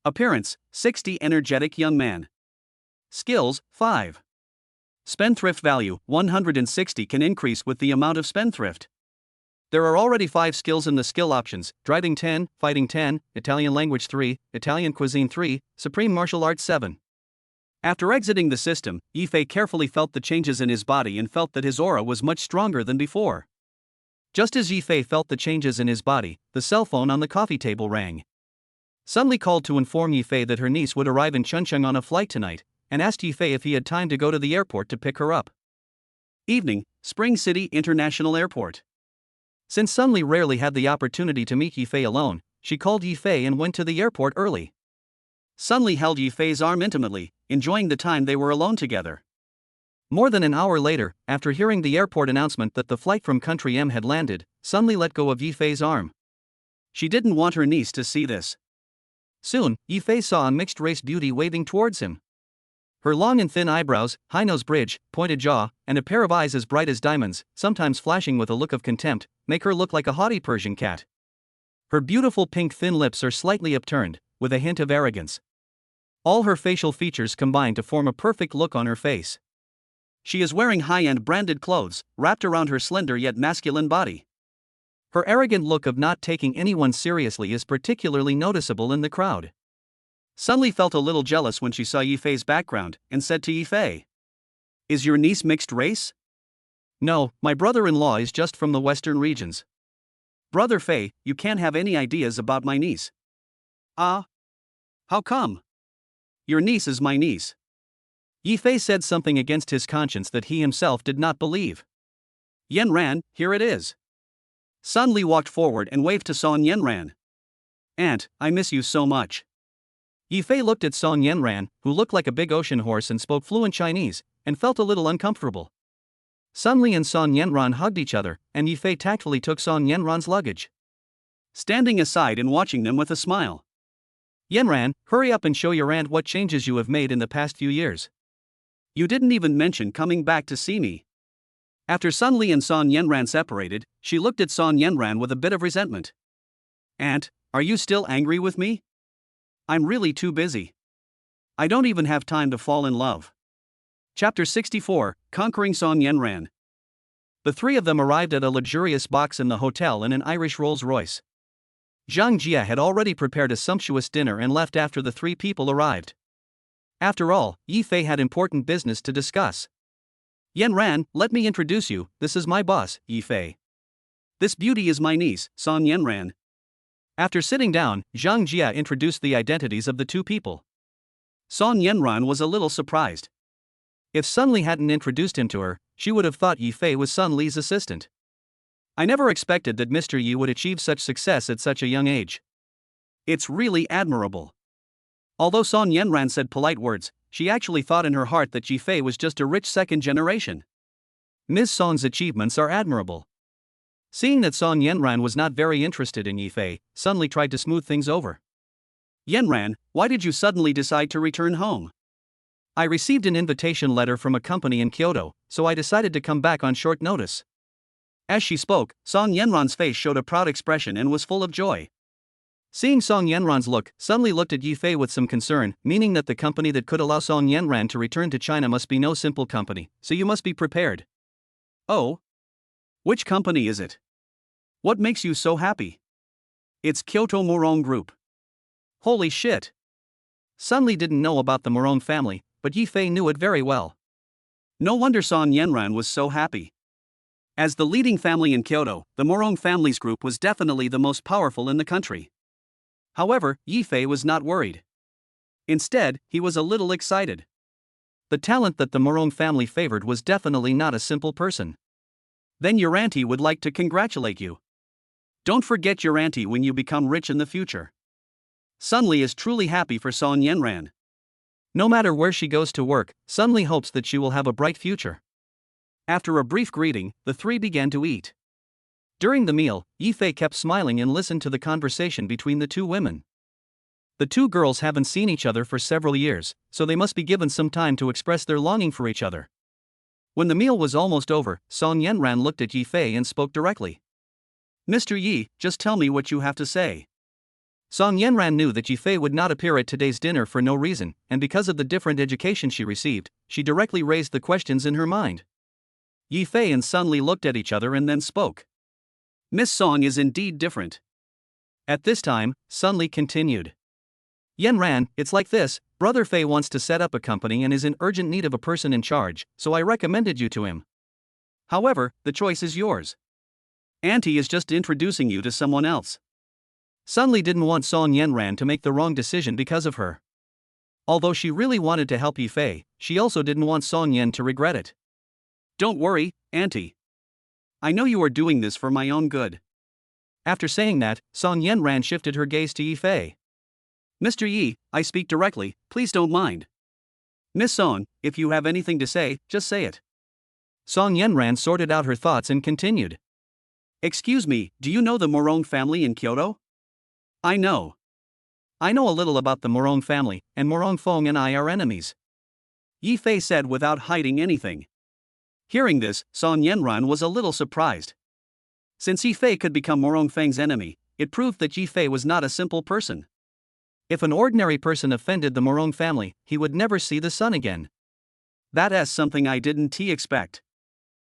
Appearance, 60 energetic young man. Skills, 5. Spendthrift value, 160 can increase with the amount of spendthrift. There are already 5 skills in the skill options: driving 10, fighting 10, Italian language 3, Italian cuisine 3, supreme martial arts 7. After exiting the system, Yifei carefully felt the changes in his body and felt that his aura was much stronger than before. Just as Yifei felt the changes in his body, the cell phone on the coffee table rang. Sun Li called to inform Yifei that her niece would arrive in Chuncheon on a flight tonight, and asked Yifei if he had time to go to the airport to pick her up. Evening, Spring City International Airport. Since Sun Li rarely had the opportunity to meet Yifei alone, she called Yifei and went to the airport early. Sun Li held Yifei's arm intimately, enjoying the time they were alone together. More than an hour later, after hearing the airport announcement that the flight from Country M had landed, Sunli let go of Yifei's arm. She didn't want her niece to see this. Soon, Yifei saw a mixed-race beauty waving towards him. Her long and thin eyebrows, high nose bridge, pointed jaw, and a pair of eyes as bright as diamonds, sometimes flashing with a look of contempt, make her look like a haughty Persian cat. Her beautiful pink thin lips are slightly upturned, with a hint of arrogance. All her facial features combine to form a perfect look on her face. She is wearing high-end branded clothes, wrapped around her slender yet masculine body. Her arrogant look of not taking anyone seriously is particularly noticeable in the crowd. Sunli felt a little jealous when she saw Yifei's background, and said to Yifei, "Is your niece mixed race?" "No, my brother-in-law is just from the western regions." "Brother Fei, you can't have any ideas about my niece." "Ah? How come?" "Your niece is my niece." Yifei said something against his conscience that he himself did not believe. "Yanran, here it is." Sunli walked forward and waved to Song Yanran. "Aunt, I miss you so much." Yifei looked at Song Yanran, who looked like a big ocean horse and spoke fluent Chinese, and felt a little uncomfortable. Sunli and Song Yanran hugged each other, and Yifei tactfully took Song Yanran's luggage, standing aside and watching them with a smile. "Yanran, hurry up and show your aunt what changes you have made in the past few years. You didn't even mention coming back to see me." After Sunli and Song Yanran separated, she looked at Song Yanran with a bit of resentment. "Aunt, are you still angry with me? I'm really too busy. I don't even have time to fall in love." Chapter 64, Conquering Song Yanran. The three of them arrived at a luxurious box in the hotel in an Irish Rolls-Royce. Zhang Jia had already prepared a sumptuous dinner and left after the three people arrived. After all, Yifei had important business to discuss. "Yanran, let me introduce you, this is my boss, Yifei. This beauty is my niece, Song Yanran." After sitting down, Zhang Jia introduced the identities of the two people. Song Yanran was a little surprised. If Sunli hadn't introduced him to her, she would have thought Yifei was Sunli's assistant. "I never expected that Mr. Yi would achieve such success at such a young age. It's really admirable." Although Song Yanran said polite words, she actually thought in her heart that Yifei was just a rich second generation. Ms. Song's achievements are admirable. Seeing that Song Yanran was not very interested in Yifei, Sunli tried to smooth things over. "Yanran, why did you suddenly decide to return home?" "I received an invitation letter from a company in Kyoto, so I decided to come back on short notice." As she spoke, Song Yanran's face showed a proud expression and was full of joy. Seeing Song Yanran's look, Sunli looked at Yifei with some concern, meaning that the company that could allow Song Yanran to return to China must be no simple company, so you must be prepared. "Oh? Which company is it? What makes you so happy?" "It's Kyoto Morong Group." "Holy shit!" Sunli didn't know about the Morong family, but Yifei knew it very well. No wonder Song Yanran was so happy. As the leading family in Kyoto, the Morong family's group was definitely the most powerful in the country. However, Yifei was not worried. Instead, he was a little excited. The talent that the Morong family favored was definitely not a simple person. "Then your auntie would like to congratulate you. Don't forget your auntie when you become rich in the future." Sunli is truly happy for Song Yanran. No matter where she goes to work, Sunli hopes that she will have a bright future. After a brief greeting, the three began to eat. During the meal, Yifei kept smiling and listened to the conversation between the two women. The two girls haven't seen each other for several years, so they must be given some time to express their longing for each other. When the meal was almost over, Song Yanran looked at Yifei and spoke directly. "Mr. Yi, just tell me what you have to say." Song Yanran knew that Yifei would not appear at today's dinner for no reason, and because of the different education she received, she directly raised the questions in her mind. Yifei and Sunli looked at each other and then spoke. "Miss Song is indeed different." At this time, Sunli continued. "Yanran, it's like this, Brother Fei wants to set up a company and is in urgent need of a person in charge, so I recommended you to him. However, the choice is yours. Auntie is just introducing you to someone else." Sunli didn't want Song Yanran to make the wrong decision because of her. Although she really wanted to help Yifei, she also didn't want Song Yan to regret it. "Don't worry, Auntie. I know you are doing this for my own good." After saying that, Song Yanran shifted her gaze to Yifei. "Mr. Yi, I speak directly, please don't mind." Miss Song, if you have anything to say, just say it. Song Yenran sorted out her thoughts and continued. Excuse me, do you know the Morong family in Kyoto? I know. I know a little about the Morong family, and Morong Fong and I are enemies. Yi Fei said without hiding anything. Hearing this, Song Yenran was a little surprised. Since Yi Fei could become Morong Feng's enemy, it proved that Yi Fei was not a simple person. If an ordinary person offended the Morong family, he would never see the sun again. That's something I didn't expect.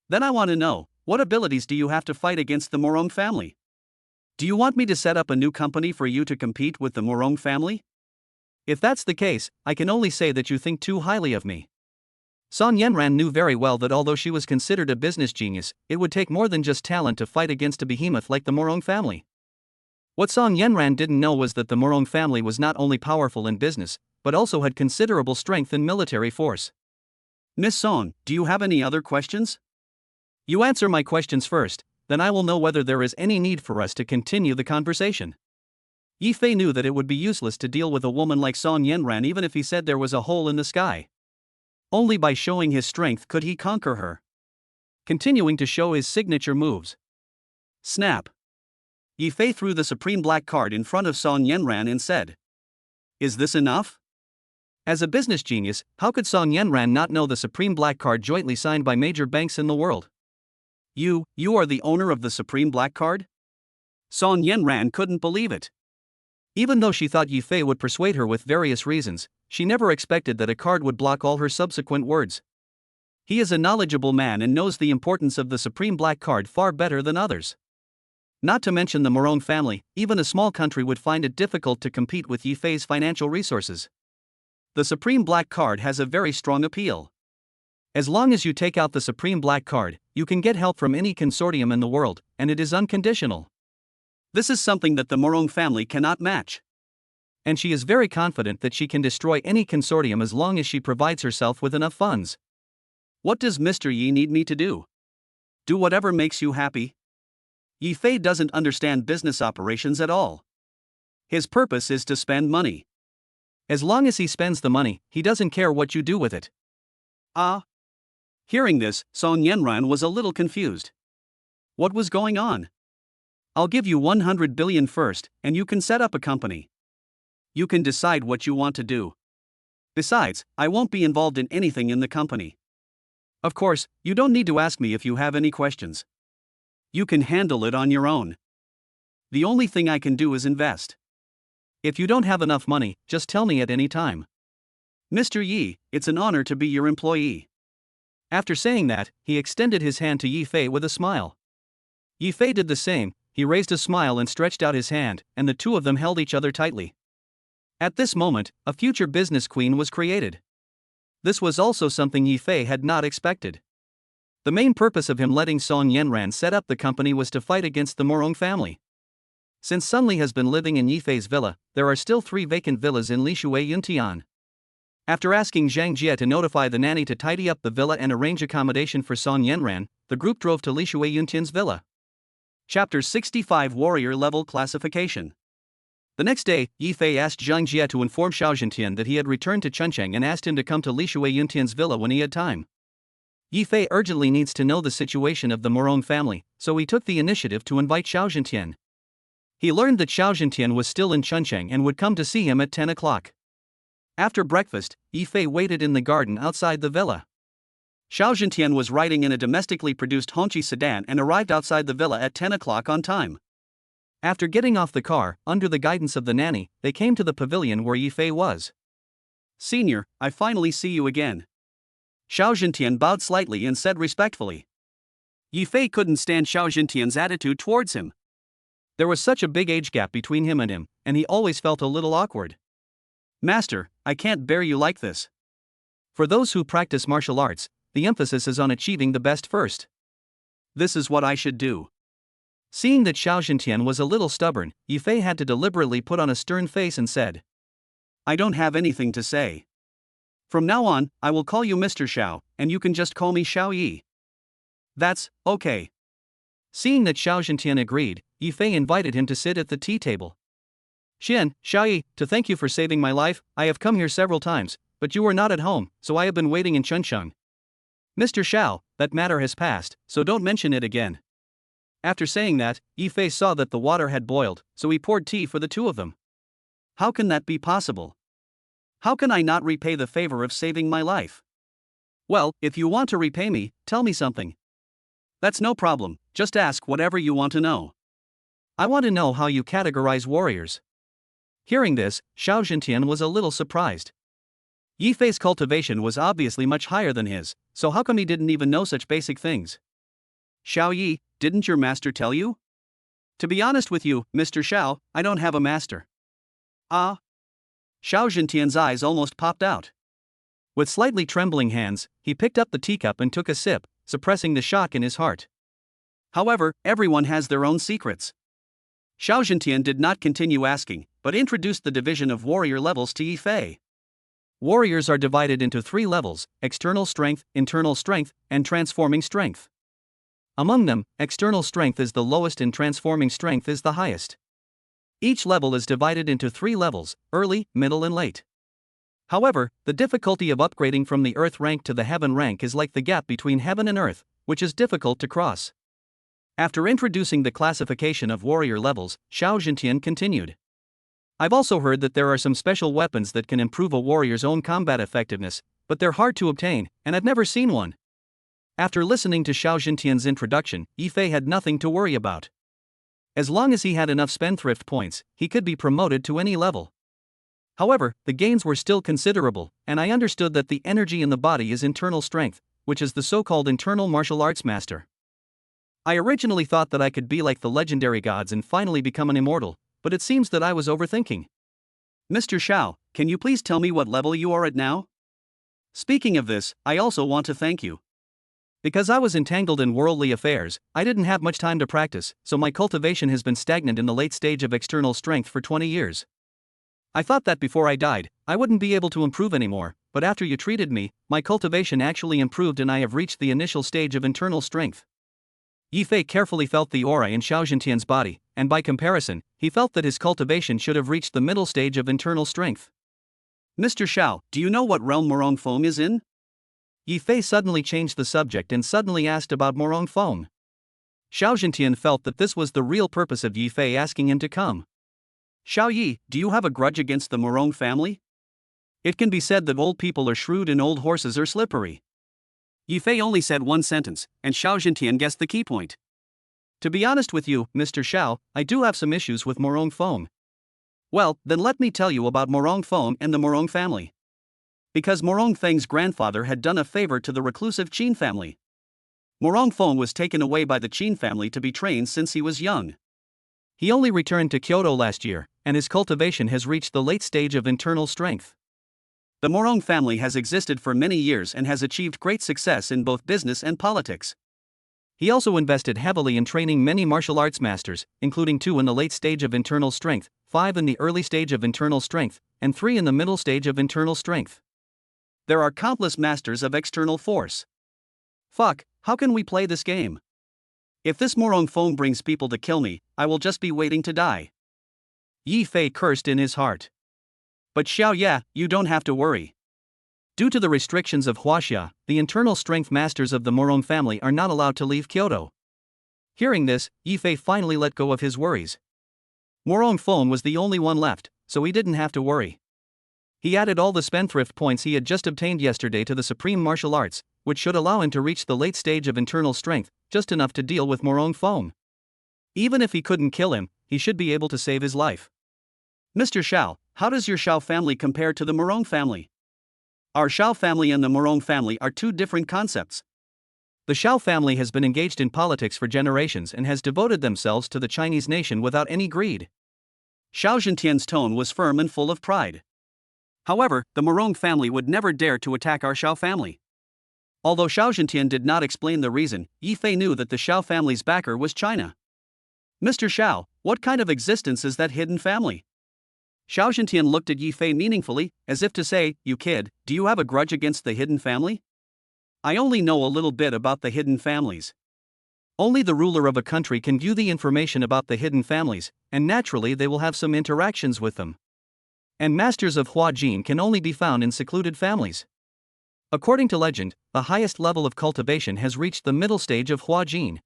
Then I want to know, what abilities do you have to fight against the Morong family? Do you want me to set up a new company for you to compete with the Morong family? If that's the case, I can only say that you think too highly of me. Song Yenran knew very well that although she was considered a business genius, it would take more than just talent to fight against a behemoth like the Morong family. What Song Yenran didn't know was that the Morong family was not only powerful in business, but also had considerable strength in military force. Miss Song, do you have any other questions? You answer my questions first, then I will know whether there is any need for us to continue the conversation. Yi Fei knew that it would be useless to deal with a woman like Song Yenran even if he said there was a hole in the sky. Only by showing his strength could he conquer her. Continuing to show his signature moves. Snap. Yi Fei threw the supreme black card in front of Song Yenran and said, "Is this enough?" As a business genius, how could Song Yenran not know the supreme black card jointly signed by major banks in the world? You are the owner of the supreme black card? Song Yenran couldn't believe it. Even though she thought Yi Fei would persuade her with various reasons, she never expected that a card would block all her subsequent words. He is a knowledgeable man and knows the importance of the supreme black card far better than others. Not to mention the Morong family, even a small country would find it difficult to compete with Yi Fei's financial resources. The supreme black card has a very strong appeal. As long as you take out the supreme black card, you can get help from any consortium in the world, and it is unconditional. This is something that the Morong family cannot match. And she is very confident that she can destroy any consortium as long as she provides herself with enough funds. What does Mr. Yi need me to do? Do whatever makes you happy. Yi Fei doesn't understand business operations at all. His purpose is to spend money. As long as he spends the money, he doesn't care what you do with it. Ah. Hearing this, Song Yenran was a little confused. What was going on? I'll give you 100 billion first, and you can set up a company. You can decide what you want to do. Besides, I won't be involved in anything in the company. Of course, you don't need to ask me if you have any questions. You can handle it on your own. The only thing I can do is invest. If you don't have enough money, just tell me at any time. Mr. Yi, it's an honor to be your employee. After saying that, he extended his hand to Yi Fei with a smile. Yi Fei did the same. He raised a smile and stretched out his hand, and the two of them held each other tightly. At this moment, a future business queen was created. This was also something Yi Fei had not expected. The main purpose of him letting Song Yenran set up the company was to fight against the Morong family. Since Sun Li has been living in Yi Fei's villa, there are still 3 vacant villas in Lishui Yuntian. After asking Zhang Jie to notify the nanny to tidy up the villa and arrange accommodation for Song Yenran, the group drove to Lishui Yuntian's villa. Chapter 65 Warrior Level Classification. The next day, Yi Fei asked Zhang Jie to inform Xiao Zhentian that he had returned to Chuncheng and asked him to come to Lishui Yuntian's villa when he had time. Yi Fei urgently needs to know the situation of the Morong family, so he took the initiative to invite Xiao Zhentian. He learned that Xiao Zhentian was still in Chuncheng and would come to see him at 10 o'clock. After breakfast, Yi Fei waited in the garden outside the villa. Xiao Zhentian was riding in a domestically produced Hongqi sedan and arrived outside the villa at 10 o'clock on time. After getting off the car, under the guidance of the nanny, they came to the pavilion where Yi Fei was. "Senior, I finally see you again." Xiao Zhentian bowed slightly and said respectfully. Yi Fei couldn't stand Xiao Zhentian's attitude towards him. There was such a big age gap between him, and he always felt a little awkward. "Master, I can't bear you like this. For those who practice martial arts, the emphasis is on achieving the best first. This is what I should do." Seeing that Xiao Zhentian was a little stubborn, Yi Fei had to deliberately put on a stern face and said, "I don't have anything to say. From now on, I will call you Mr. Xiao, and you can just call me Xiao Yi." "That's okay." Seeing that Xiao Zhentian agreed, Yi Fei invited him to sit at the tea table. "Xiao Yi, to thank you for saving my life, I have come here several times, but you were not at home, so I have been waiting in Chuncheon. Mr. Xiao, that matter has passed, so don't mention it again. After saying that, Yifei saw that the water had boiled, so he poured tea for the two of them. How can that be possible? How can I not repay the favor of saving my life? Well, if you want to repay me, tell me something. That's no problem, just ask whatever you want to know. I want to know how you categorize warriors. Hearing this, Xiao Zhentian was a little surprised. Yifei's cultivation was obviously much higher than his, so how come he didn't even know such basic things? Xiao Yi, didn't your master tell you? To be honest with you, Mr. Xiao, I don't have a master. Ah? Xiao Zhentian's eyes almost popped out. With slightly trembling hands, he picked up the teacup and took a sip, suppressing the shock in his heart. However, everyone has their own secrets. Xiao Zhentian did not continue asking, but introduced the division of warrior levels to Yifei. Warriors are divided into 3 levels: external strength, internal strength, and transforming strength. Among them, external strength is the lowest and transforming strength is the highest. Each level is divided into 3 levels: early, middle, and late. However, the difficulty of upgrading from the earth rank to the heaven rank is like the gap between heaven and earth, which is difficult to cross. After introducing the classification of warrior levels, Xiao Zhentian continued. I've also heard that there are some special weapons that can improve a warrior's own combat effectiveness, but they're hard to obtain, and I've never seen one. After listening to Xiao Zhentian's introduction, Yifei had nothing to worry about. As long as he had enough spendthrift points, he could be promoted to any level. However, the gains were still considerable, and I understood that the energy in the body is internal strength, which is the so-called internal martial arts master. I originally thought that I could be like the legendary gods and finally become an immortal, but it seems that I was overthinking. Mr. Xiao, can you please tell me what level you are at now? Speaking of this, I also want to thank you. Because I was entangled in worldly affairs, I didn't have much time to practice, so my cultivation has been stagnant in the late stage of external strength for 20 years. I thought that before I died, I wouldn't be able to improve anymore, but after you treated me, my cultivation actually improved and I have reached the initial stage of internal strength. Yifei carefully felt the aura in Xiao Zhentian's body, and by comparison, he felt that his cultivation should have reached the middle stage of internal strength. Mr. Xiao, do you know what realm Morong Foam is in? Yifei suddenly changed the subject and suddenly asked about Morong Foam. Xiao Zhentian felt that this was the real purpose of Yifei asking him to come. Xiao Yi, do you have a grudge against the Morong family? It can be said that old people are shrewd and old horses are slippery. Yifei only said one sentence, and Xiao Zhentian guessed the key point. To be honest with you, Mr. Xiao, I do have some issues with Morong Foam. Well, then let me tell you about Morong Foam and the Morong family. Because Morong Feng's grandfather had done a favor to the reclusive Qin family. Morong Foam was taken away by the Qin family to be trained since he was young. He only returned to Kyoto last year, and his cultivation has reached the late stage of internal strength. The Morong family has existed for many years and has achieved great success in both business and politics. He also invested heavily in training many martial arts masters, including 2 in the late stage of internal strength, 5 in the early stage of internal strength, and 3 in the middle stage of internal strength. There are countless masters of external force. Fuck, how can we play this game? If this Morong Foam brings people to kill me, I will just be waiting to die. Yifei cursed in his heart. But Xiao Ya, you don't have to worry. Due to the restrictions of Huaxia, the internal strength masters of the Morong family are not allowed to leave Kyoto. Hearing this, Yifei finally let go of his worries. Morong Foam was the only one left, so he didn't have to worry. He added all the spendthrift points he had just obtained yesterday to the supreme martial arts, which should allow him to reach the late stage of internal strength, just enough to deal with Morong Foam. Even if he couldn't kill him, he should be able to save his life. Mr. Xiao, how does your Xiao family compare to the Morong family? Our Xiao family and the Morong family are 2 different concepts. The Xiao family has been engaged in politics for generations and has devoted themselves to the Chinese nation without any greed. Xiao Zhentian's tone was firm and full of pride. However, the Morong family would never dare to attack our Xiao family. Although Xiao Zhentian did not explain the reason, Yifei knew that the Xiao family's backer was China. Mr. Xiao, what kind of existence is that hidden family? Xiao Zhentian looked at Yifei meaningfully, as if to say, you kid, do you have a grudge against the hidden family? I only know a little bit about the hidden families. Only the ruler of a country can view the information about the hidden families, and naturally they will have some interactions with them. and masters of Hua Jin can only be found in secluded families. According to legend, the highest level of cultivation has reached the middle stage of Hua Jin.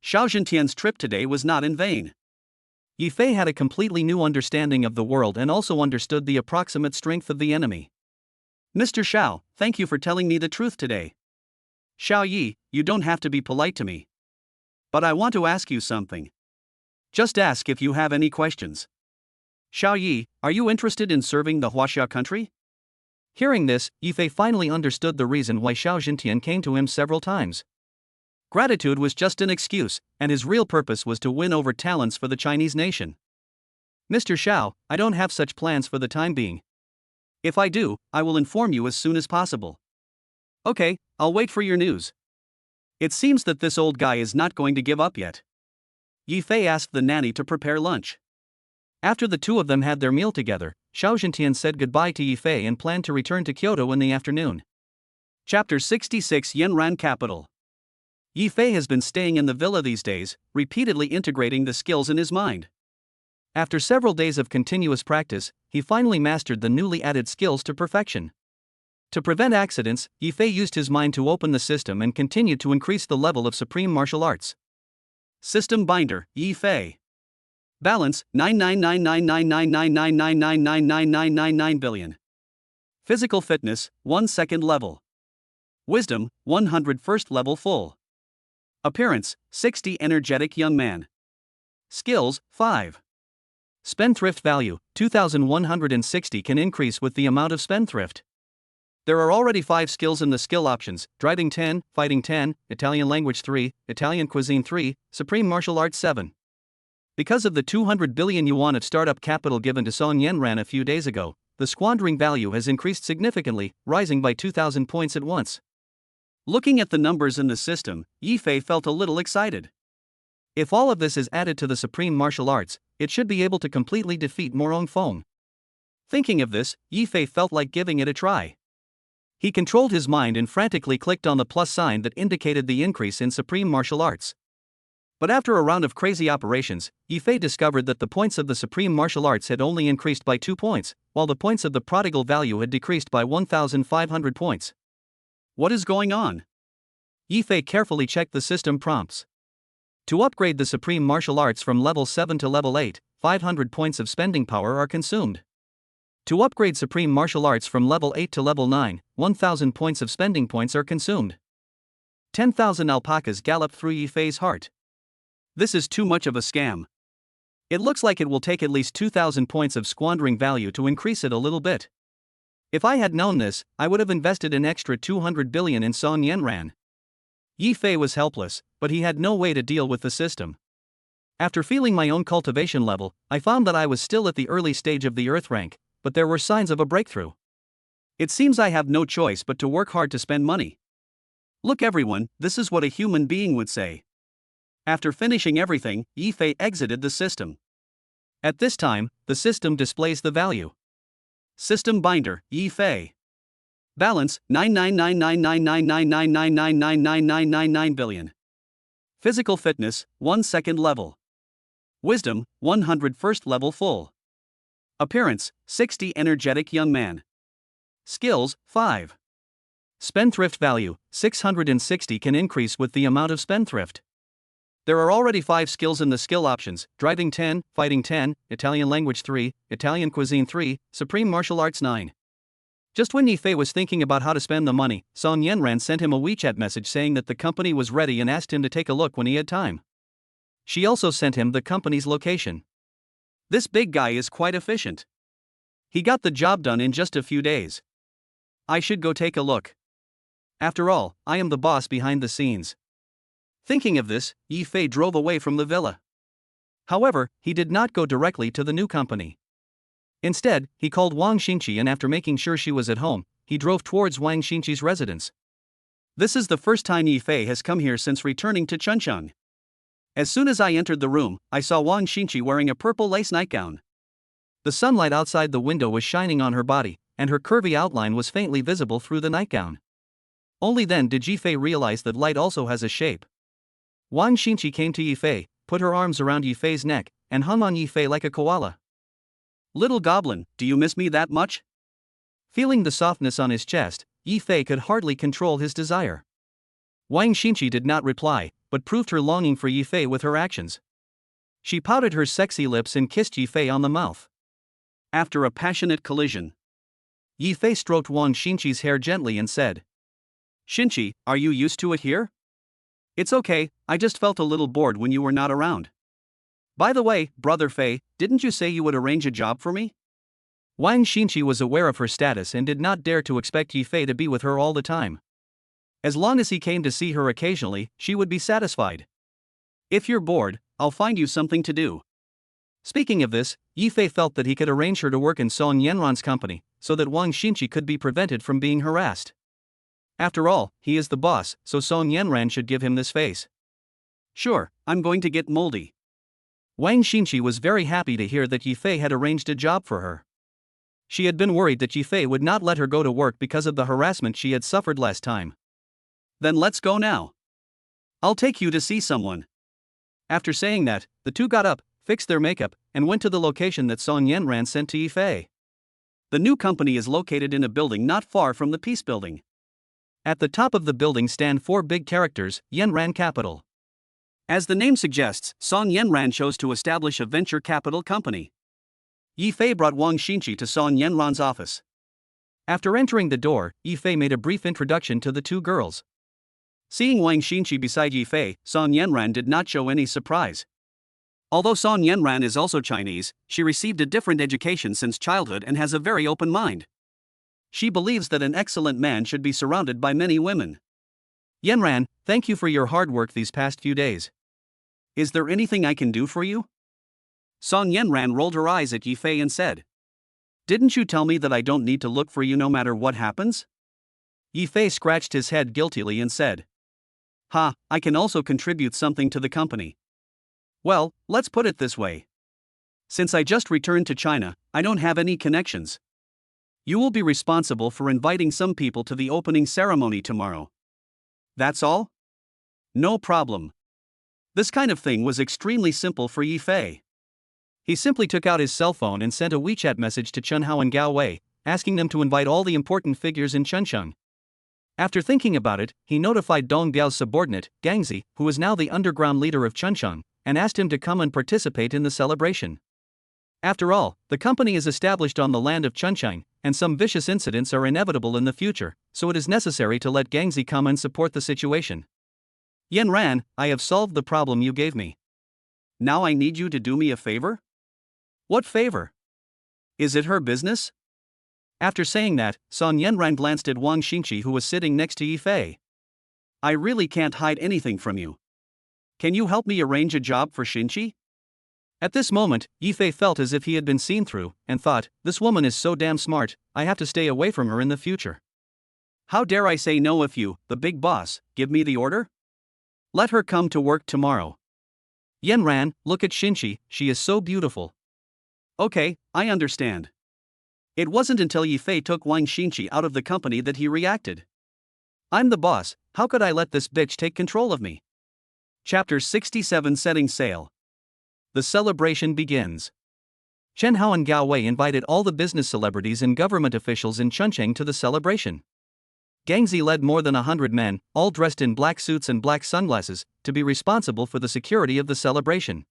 Xiao Zhentian's trip today was not in vain. Yi Fei had a completely new understanding of the world and also understood the approximate strength of the enemy. Mr. Xiao, thank you for telling me the truth today. Xiao Yi, you don't have to be polite to me. But I want to ask you something. Just ask if you have any questions. Xiao Yi, are you interested in serving the Huaxia country? Hearing this, Yi Fei finally understood the reason why Xiao Zhentian came to him several times. Gratitude was just an excuse, and his real purpose was to win over talents for the Chinese nation. Mr. Xiao, I don't have such plans for the time being. If I do, I will inform you as soon as possible. Okay, I'll wait for your news. It seems that this old guy is not going to give up yet. Yi Fei asked the nanny to prepare lunch. After the two of them had their meal together, Xiao Zhentian said goodbye to Yi Fei and planned to return to Kyoto in the afternoon. Chapter 66 Yanran Capital. Yi Fei has been staying in the villa these days, repeatedly integrating the skills in his mind. After several days of continuous practice, he finally mastered the newly added skills to perfection. To prevent accidents, Yi Fei used his mind to open the system and continued to increase the level of supreme martial arts. System Binder, Yi Fei. Balance, 9999999999999 billion. Physical fitness, 1 second level. Wisdom, 100 first level full. Appearance, 60 energetic young man. Skills, 5. Spendthrift value, 2160 can increase with the amount of spendthrift. There are already 5 skills in the skill options: driving 10, fighting 10, Italian language 3, Italian cuisine 3, supreme martial arts 7. Because of the 200 billion yuan of startup capital given to Song Yanran a few days ago, the squandering value has increased significantly, rising by 2,000 points at once. Looking at the numbers in the system, Yi Fei felt a little excited. If all of this is added to the supreme martial arts, it should be able to completely defeat Morong Feng. Thinking of this, Yi Fei felt like giving it a try. He controlled his mind and frantically clicked on the plus sign that indicated the increase in supreme martial arts. But after a round of crazy operations, Yi Fei discovered that the points of the supreme martial arts had only increased by 2 points, while the points of the prodigal value had decreased by 1,500 points. What is going on? Yi Fei carefully checked the system prompts. To upgrade the supreme martial arts from level 7 to level 8, 500 points of spending power are consumed. To upgrade supreme martial arts from level 8 to level 9, 1,000 points of spending points are consumed. 10,000 alpacas galloped through Yi Fei's heart. This is too much of a scam. It looks like it will take at least 2,000 points of squandering value to increase it a little bit. If I had known this, I would have invested an extra 200 billion in Song Yanran. Yi Fei was helpless, but he had no way to deal with the system. After feeling my own cultivation level, I found that I was still at the early stage of the earth rank, but there were signs of a breakthrough. It seems I have no choice but to work hard to spend money. Look everyone, this is what a human being would say. After finishing everything, Yi Fei exited the system. At this time, the system displays the value. System Binder, Yi Fei. Balance, 9999999999999 billion. Physical fitness, 1 second level. Wisdom, 100 first level full. Appearance, 60 energetic young man. Skills, 5. Spendthrift value, 660 can increase with the amount of spendthrift. There are already 5 skills in the skill options: driving 10, fighting 10, Italian language 3, Italian cuisine 3, supreme martial arts 9. Just when Yi Fei was thinking about how to spend the money, Song Yanran sent him a WeChat message saying that the company was ready and asked him to take a look when he had time. She also sent him the company's location. This big guy is quite efficient. He got the job done in just a few days. I should go take a look. After all, I am the boss behind the scenes. Thinking of this, Yi Fei drove away from the villa. However, he did not go directly to the new company. Instead, he called Wang Xinqi, and after making sure she was at home, he drove towards Wang Xinqi's residence. This is the first time Yi Fei has come here since returning to Chuncheng. As soon as I entered the room, I saw Wang Xinqi wearing a purple lace nightgown. The sunlight outside the window was shining on her body, and her curvy outline was faintly visible through the nightgown. Only then did Yi Fei realize that light also has a shape. Wang Xinqi came to Yi Fei, put her arms around Yi Fei's neck, and hung on Yi Fei like a koala. Little goblin, do you miss me that much? Feeling the softness on his chest, Yi Fei could hardly control his desire. Wang Xinqi did not reply, but proved her longing for Yi Fei with her actions. She pouted her sexy lips and kissed Yi Fei on the mouth. After a passionate collision, Yi Fei stroked Wang Xinqi's hair gently and said, "Xinqi, are you used to it here?" "It's okay, I just felt a little bored when you were not around. By the way, brother Fei, didn't you say you would arrange a job for me?" Wang Xinqi was aware of her status and did not dare to expect Yi Fei to be with her all the time. As long as he came to see her occasionally, she would be satisfied. "If you're bored, I'll find you something to do." Speaking of this, Yi Fei felt that he could arrange her to work in Song Yanran's company, so that Wang Xinqi could be prevented from being harassed. After all, he is the boss, so Song Yanran should give him this face. "Sure, I'm going to get moldy." Wang Xinqi was very happy to hear that Yi Fei had arranged a job for her. She had been worried that Yi Fei would not let her go to work because of the harassment she had suffered last time. "Then let's go now. I'll take you to see someone." After saying that, the two got up, fixed their makeup, and went to the location that Song Yanran sent to Yi Fei. The new company is located in a building not far from the Peace Building. At the top of the building stand four big characters, Yanran Capital. As the name suggests, Song Yanran chose to establish a venture capital company. Yi Fei brought Wang Xinqi to Song Yanran's office. After entering the door, Yi Fei made a brief introduction to the two girls. Seeing Wang Xinqi beside Yi Fei, Song Yanran did not show any surprise. Although Song Yanran is also Chinese, she received a different education since childhood and has a very open mind. She believes that an excellent man should be surrounded by many women. "Yanran, thank you for your hard work these past few days. Is there anything I can do for you?" Song Yanran rolled her eyes at Yi Fei and said, "Didn't you tell me that I don't need to look for you no matter what happens?" Yi Fei scratched his head guiltily and said, "Ha, I can also contribute something to the company. Well, let's put it this way. Since I just returned to China, I don't have any connections. You will be responsible for inviting some people to the opening ceremony tomorrow. That's all?" "No problem." This kind of thing was extremely simple for Yi Fei. He simply took out his cell phone and sent a WeChat message to Chen Hao and Gao Wei, asking them to invite all the important figures in Chuncheng. After thinking about it, he notified Dong Biao's subordinate, Gangzi, who is now the underground leader of Chuncheng, and asked him to come and participate in the celebration. After all, the company is established on the land of Chuncheng, and some vicious incidents are inevitable in the future, so it is necessary to let Gangzi come and support the situation. "Yanran, I have solved the problem you gave me. Now I need you to do me a favor." "What favor? Is it her business?" After saying that, Song Yanran glanced at Wang Xinqi, who was sitting next to Yi Fei. "I really can't hide anything from you. Can you help me arrange a job for Xinqi?" At this moment, Yi Fei felt as if he had been seen through, and thought, "This woman is so damn smart, I have to stay away from her in the future. How dare I say no if you, the big boss, give me the order? Let her come to work tomorrow. Yanran, look at Xinqi, she is so beautiful." "Okay, I understand." It wasn't until Yi Fei took Wang Xinqi out of the company that he reacted. "I'm the boss, how could I let this bitch take control of me?" Chapter 67 Setting Sail. The celebration begins. Chen Hao and Gao Wei invited all the business celebrities and government officials in Chuncheng to the celebration. Gangzi led more than 100 men, all dressed in black suits and black sunglasses, to be responsible for the security of the celebration.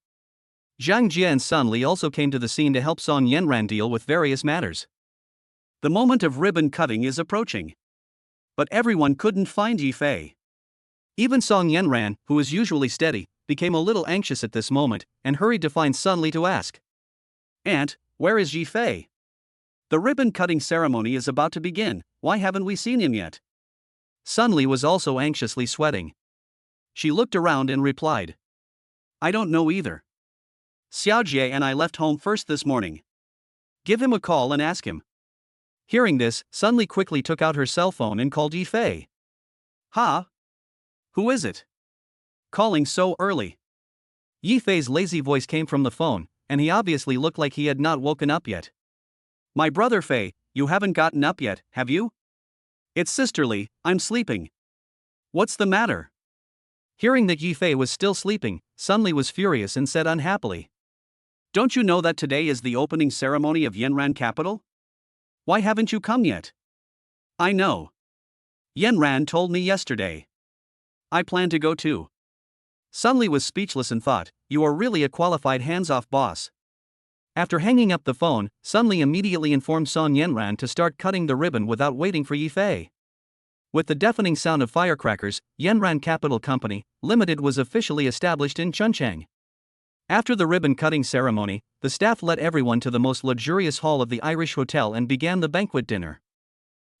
Zhang Jie and Sun Li also came to the scene to help Song Yanran deal with various matters. The moment of ribbon cutting is approaching. But everyone couldn't find Yi Fei. Even Song Yanran, who is usually steady, became a little anxious at this moment, and hurried to find Sun Li to ask, "Aunt, where is Yi Fei? The ribbon cutting ceremony is about to begin, why haven't we seen him yet?" Sun Li was also anxiously sweating. She looked around and replied, "I don't know either. Xiao Jie and I left home first this morning. Give him a call and ask him." Hearing this, Sun Li quickly took out her cell phone and called Yi Fei. "Ha? Who is it? Calling so early?" Yi Fei's lazy voice came from the phone, and he obviously looked like he had not woken up yet. "My brother Fei, you haven't gotten up yet, have you?" "It's sisterly, I'm sleeping." "What's the matter?" Hearing that Yi Fei was still sleeping, Sun Li was furious and said unhappily, Don't you know that today is the opening ceremony of Yanran Capital? Why haven't you come yet? I know. Yanran told me yesterday. I plan to go too. Sun Li was speechless and thought, you are really a qualified hands-off boss. After hanging up the phone, Sun Li immediately informed Song Yanran to start cutting the ribbon without waiting for Yifei. With the deafening sound of firecrackers, Yanran Capital Company, Limited was officially established in Chuncheng. After the ribbon-cutting ceremony, the staff led everyone to the most luxurious hall of the Irish Hotel and began the banquet dinner.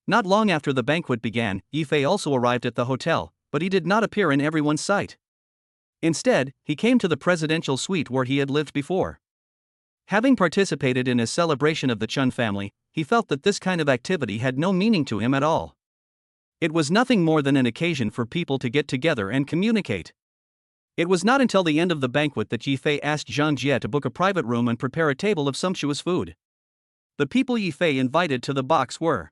Not long after the banquet began, Yifei also arrived at the hotel, but he did not appear in everyone's sight. Instead, he came to the presidential suite where he had lived before. Having participated in a celebration of the Chun family, he felt that this kind of activity had no meaning to him at all. It was nothing more than an occasion for people to get together and communicate. It was not until the end of the banquet that Yifei asked Zhang Jie to book a private room and prepare a table of sumptuous food. The people Yifei invited to the box were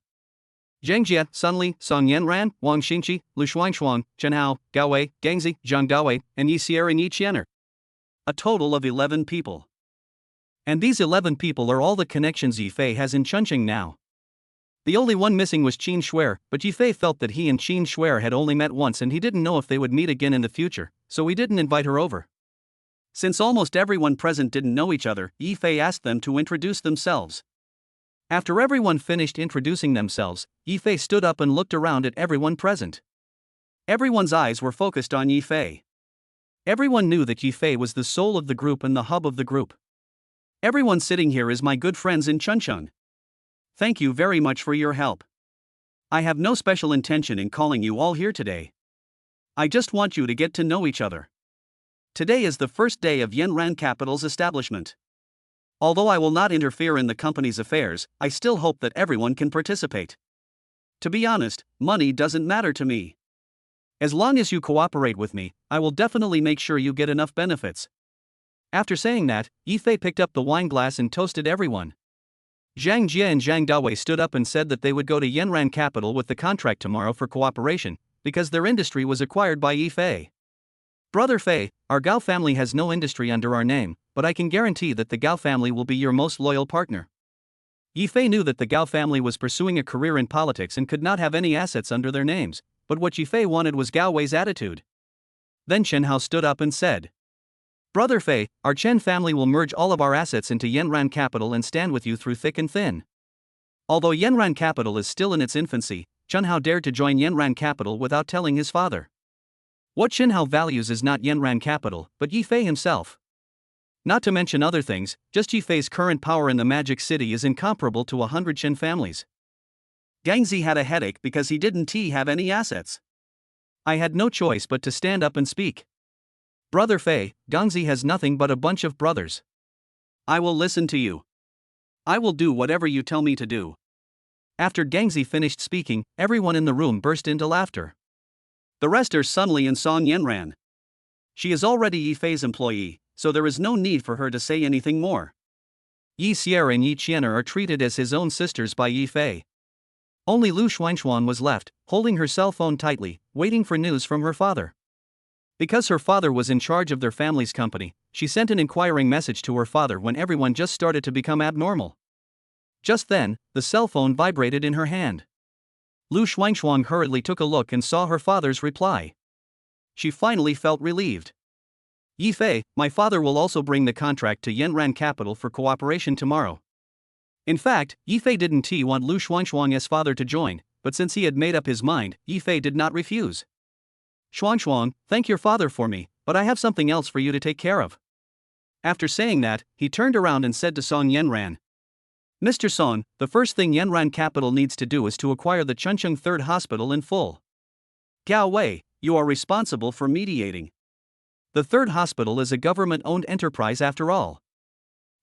Zhang Jie, Sun Li, Song Yanran, Wang Xingqi, Lu Shuangshuang, Chen Hao, Gao Wei, Gangzi, Zhang Dawei, and Yi Xier and Yi Qianer. A total of 11 people. And these 11 people are all the connections Yifei has in Chuncheng now. The only one missing was Qin Shuer, but Yifei felt that he and Qin Shuer had only met once and he didn't know if they would meet again in the future, so he didn't invite her over. Since almost everyone present didn't know each other, Yifei asked them to introduce themselves. After everyone finished introducing themselves, Yifei stood up and looked around at everyone present. Everyone's eyes were focused on Yifei. Everyone knew that Yifei was the soul of the group and the hub of the group. Everyone sitting here is my good friends in Chuncheng. Thank you very much for your help. I have no special intention in calling you all here today. I just want you to get to know each other. Today is the first day of Yanran Capital's establishment. Although I will not interfere in the company's affairs, I still hope that everyone can participate. To be honest, money doesn't matter to me. As long as you cooperate with me, I will definitely make sure you get enough benefits. After saying that, Yifei picked up the wine glass and toasted everyone. Zhang Jie and Zhang Dawei stood up and said that they would go to Yanran Capital with the contract tomorrow for cooperation, because their industry was acquired by Yifei. Brother Fei, our Gao family has no industry under our name, but I can guarantee that the Gao family will be your most loyal partner. Yifei knew that the Gao family was pursuing a career in politics and could not have any assets under their names, but what Yifei wanted was Gao Wei's attitude. Then Chen Hao stood up and said, Brother Fei, our Chen family will merge all of our assets into Yanran Capital and stand with you through thick and thin. Although Yanran Capital is still in its infancy, Chen Hao dared to join Yanran Capital without telling his father. What Chen Hao values is not Yanran Capital, but Yifei himself. Not to mention other things, just Yifei's current power in the Magic City is incomparable to 100 Chen families. Gangzi had a headache because he didn't have any assets. I had no choice but to stand up and speak. Brother Fei, Gangzi has nothing but a bunch of brothers. I will listen to you. I will do whatever you tell me to do. After Gangzi finished speaking, everyone in the room burst into laughter. The rest are Sun Li and Song Yanran. She is already Yifei's employee, so there is no need for her to say anything more. Yi Xier and Yi Qianer are treated as his own sisters by Yifei. Only Lu Shuangshuan was left, holding her cell phone tightly, waiting for news from her father. Because her father was in charge of their family's company, she sent an inquiring message to her father when everyone just started to become abnormal. Just then, the cell phone vibrated in her hand. Lu Shuangshuang hurriedly took a look and saw her father's reply. She finally felt relieved. Yifei, my father will also bring the contract to Yanran Capital for cooperation tomorrow. In fact, Yifei didn't want Lu Shuangshuang's father to join, but since he had made up his mind, Yifei did not refuse. Shuangshuang, thank your father for me, but I have something else for you to take care of. After saying that, he turned around and said to Song Yanran, Mr. Song, the first thing Yanran Capital needs to do is to acquire the Chuncheng Third Hospital in full. Gao Wei, you are responsible for mediating. The third hospital is a government-owned enterprise after all.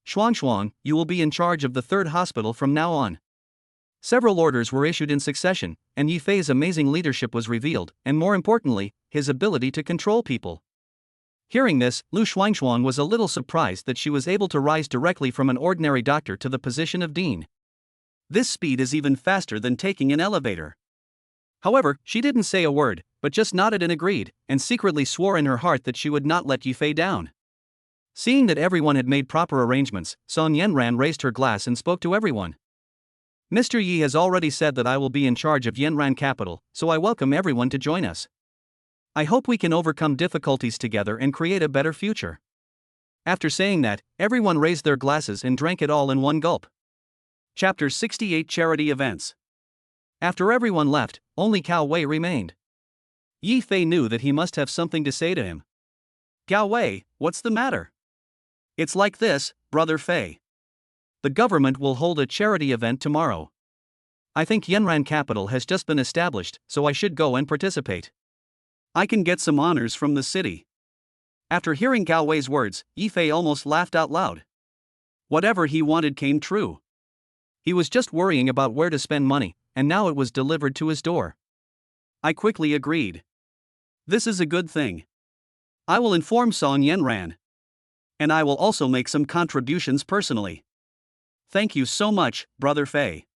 Shuangshuang, you will be in charge of the third hospital from now on. Several orders were issued in succession, and Yifei's amazing leadership was revealed, and more importantly, his ability to control people. Hearing this, Lu Shuangshuang was a little surprised that she was able to rise directly from an ordinary doctor to the position of dean. This speed is even faster than taking an elevator. However, she didn't say a word, but just nodded and agreed, and secretly swore in her heart that she would not let Yifei down. Seeing that everyone had made proper arrangements, Song Yenran raised her glass and spoke to everyone. Mr. Yi has already said that I will be in charge of Yenran capital, so I welcome everyone to join us. I hope we can overcome difficulties together and create a better future. After saying that, everyone raised their glasses and drank it all in one gulp. Chapter 68 Charity Events. After everyone left, only Cao Wei remained. Yi Fei knew that he must have something to say to him. Gao Wei, what's the matter? It's like this, Brother Fei. The government will hold a charity event tomorrow. I think Yenran Capital has just been established, so I should go and participate. I can get some honors from the city. After hearing Gao Wei's words, Yi Fei almost laughed out loud. Whatever he wanted came true. He was just worrying about where to spend money, and now it was delivered to his door. I quickly agreed. This is a good thing. I will inform Song Yenran. And I will also make some contributions personally. Thank you so much, Brother Fei.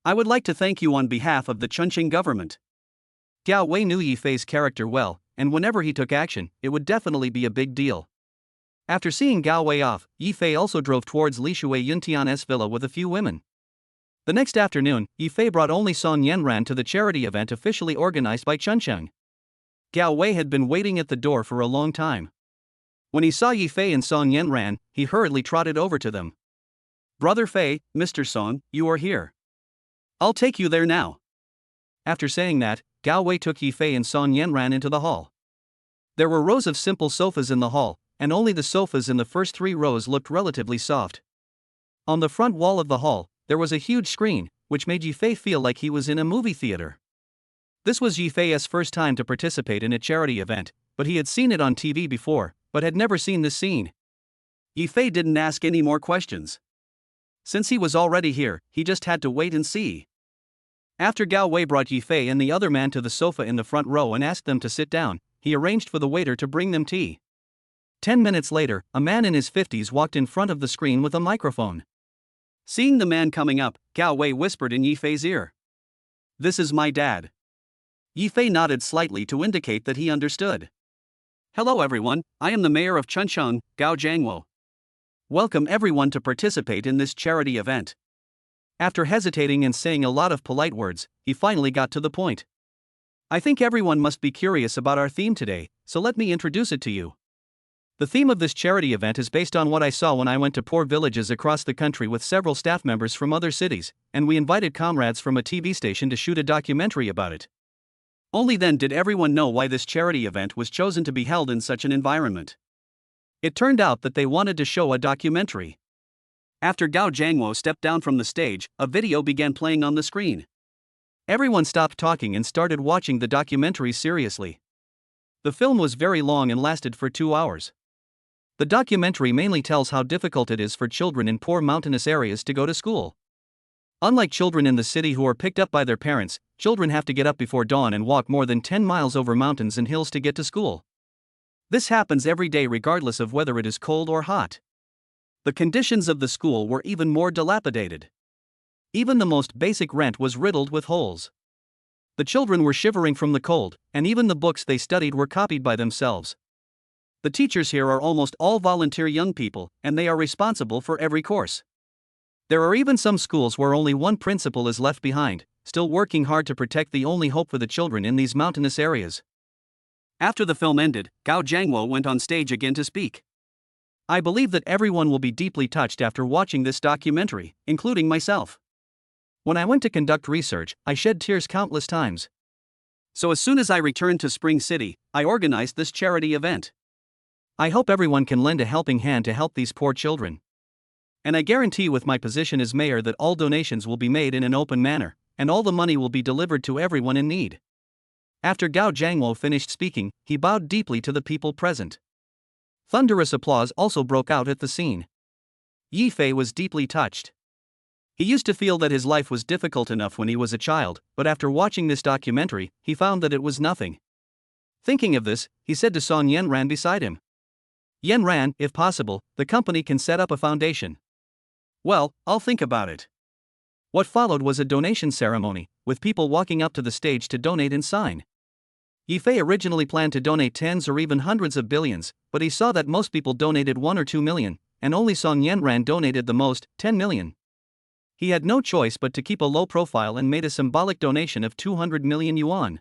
I would like to thank you on behalf of the Chunqing government. Gao Wei knew Yi Fei's character well, and whenever he took action, it would definitely be a big deal. After seeing Gao Wei off, Yi Fei also drove towards Li Shui Yuntian's villa with a few women. The next afternoon, Yi Fei brought only Song Yenran to the charity event officially organized by Chunqing. Gao Wei had been waiting at the door for a long time. When he saw Yi Fei and Song Yenran, he hurriedly trotted over to them. Brother Fei, Mr. Song, you are here. I'll take you there now. After saying that, Gao Wei took Yi Fei and Song Yenran into the hall. There were rows of simple sofas in the hall, and only the sofas in the first 3 rows looked relatively soft. On the front wall of the hall, there was a huge screen, which made Yi Fei feel like he was in a movie theater. This was Yi Fei's first time to participate in a charity event, but he had seen it on TV before, but had never seen this scene. Yi Fei didn't ask any more questions. Since he was already here, he just had to wait and see. After Gao Wei brought Yi Fei and the other man to the sofa in the front row and asked them to sit down, he arranged for the waiter to bring them tea. 10 minutes later, a man in his 50s walked in front of the screen with a microphone. Seeing the man coming up, Gao Wei whispered in Yi Fei's ear. This is my dad. Yi Fei nodded slightly to indicate that he understood. Hello everyone, I am the mayor of Chunqing, Gao Jiangwo. Welcome everyone to participate in this charity event. After hesitating and saying a lot of polite words, he finally got to the point. I think everyone must be curious about our theme today, so let me introduce it to you. The theme of this charity event is based on what I saw when I went to poor villages across the country with several staff members from other cities, and we invited comrades from a TV station to shoot a documentary about it. Only then did everyone know why this charity event was chosen to be held in such an environment. It turned out that they wanted to show a documentary. After Gao Jiangwo stepped down from the stage, a video began playing on the screen. Everyone stopped talking and started watching the documentary seriously. The film was very long and lasted for 2 hours. The documentary mainly tells how difficult it is for children in poor mountainous areas to go to school. Unlike children in the city who are picked up by their parents, children have to get up before dawn and walk more than 10 miles over mountains and hills to get to school. This happens every day regardless of whether it is cold or hot. The conditions of the school were even more dilapidated. Even the most basic rent was riddled with holes. The children were shivering from the cold, and even the books they studied were copied by themselves. The teachers here are almost all volunteer young people, and they are responsible for every course. There are even some schools where only one principal is left behind, still working hard to protect the only hope for the children in these mountainous areas. After the film ended, Gao Jiangwo went on stage again to speak. I believe that everyone will be deeply touched after watching this documentary, including myself. When I went to conduct research, I shed tears countless times. So as soon as I returned to Spring City, I organized this charity event. I hope everyone can lend a helping hand to help these poor children. And I guarantee with my position as mayor that all donations will be made in an open manner, and all the money will be delivered to everyone in need. After Gao Jiangwo finished speaking, he bowed deeply to the people present. Thunderous applause also broke out at the scene. Yi Fei was deeply touched. He used to feel that his life was difficult enough when he was a child, but after watching this documentary, he found that it was nothing. Thinking of this, he said to Song Yenran beside him. Yenran, if possible, the company can set up a foundation. Well, I'll think about it. What followed was a donation ceremony, with people walking up to the stage to donate and sign. Yifei originally planned to donate tens or even hundreds of billions, but he saw that most people donated 1 or 2 million, and only Song Yanran donated the most, 10 million. He had no choice but to keep a low profile and made a symbolic donation of 200 million yuan.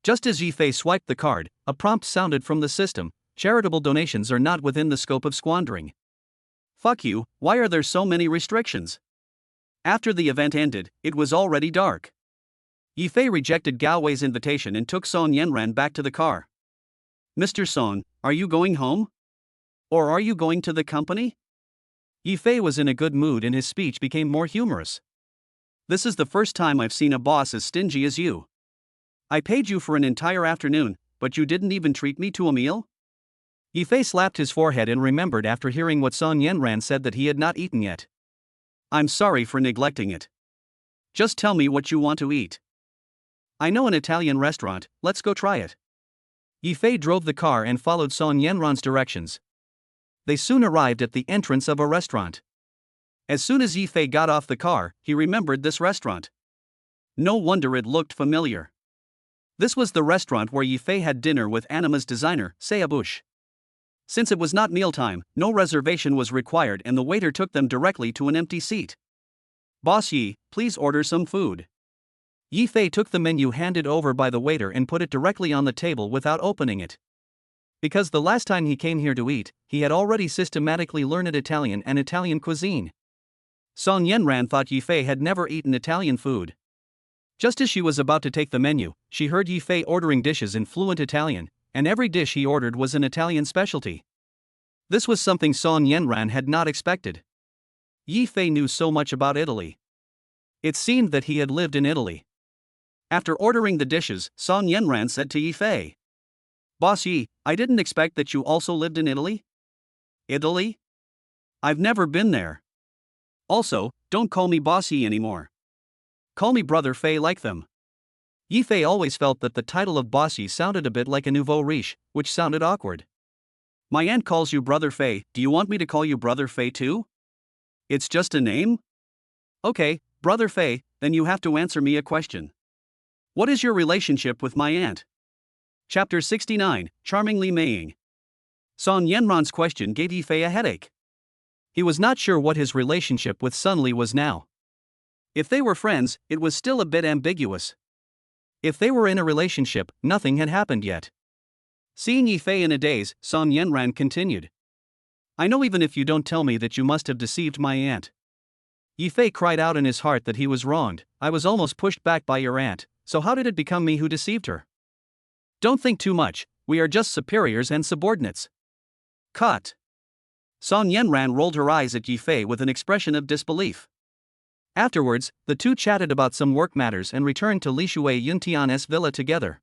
Just as Yifei swiped the card, a prompt sounded from the system: charitable donations are not within the scope of squandering. Fuck you, why are there so many restrictions? After the event ended, it was already dark. Yifei rejected Gao Wei's invitation and took Song Yanran back to the car. Mr. Song, are you going home? Or are you going to the company? Yifei was in a good mood and his speech became more humorous. This is the first time I've seen a boss as stingy as you. I paid you for an entire afternoon, but you didn't even treat me to a meal? Yifei slapped his forehead and remembered after hearing what Song Yanran said that he had not eaten yet. I'm sorry for neglecting it. Just tell me what you want to eat. I know an Italian restaurant, let's go try it. Yifei drove the car and followed Song Yanran's directions. They soon arrived at the entrance of a restaurant. As soon as Yifei got off the car, he remembered this restaurant. No wonder it looked familiar. This was the restaurant where Yifei had dinner with Anima's designer, Seabush. Since it was not mealtime, no reservation was required and the waiter took them directly to an empty seat. Boss Yi, please order some food. Yifei took the menu handed over by the waiter and put it directly on the table without opening it. Because the last time he came here to eat, he had already systematically learned Italian and Italian cuisine. Song Yanran thought Yifei had never eaten Italian food. Just as she was about to take the menu, she heard Yifei ordering dishes in fluent Italian, and every dish he ordered was an Italian specialty. This was something Song Yanran had not expected. Yifei knew so much about Italy. It seemed that he had lived in Italy. After ordering the dishes, Song Yanran said to Yifei, Boss Yi, I didn't expect that you also lived in Italy? Italy? I've never been there. Also, don't call me Boss Yi anymore. Call me Brother Fei like them. Yifei always felt that the title of Boss Yi sounded a bit like a nouveau riche, which sounded awkward. My aunt calls you Brother Fei, do you want me to call you Brother Fei too? It's just a name? Okay, Brother Fei, then you have to answer me a question. What is your relationship with my aunt? Chapter 69, Charming Li Meiying. Song Yanran's question gave Yifei a headache. He was not sure what his relationship with Sun Li was now. If they were friends, it was still a bit ambiguous. If they were in a relationship, nothing had happened yet. Seeing Yifei in a daze, Song Yanran continued. I know even if you don't tell me that you must have deceived my aunt. Yifei cried out in his heart that he was wronged. I was almost pushed back by your aunt, so how did it become me who deceived her? Don't think too much, we are just superiors and subordinates. Cut. Song Yanran rolled her eyes at Yifei with an expression of disbelief. Afterwards, the two chatted about some work matters and returned to Lishui Yuntian's villa together.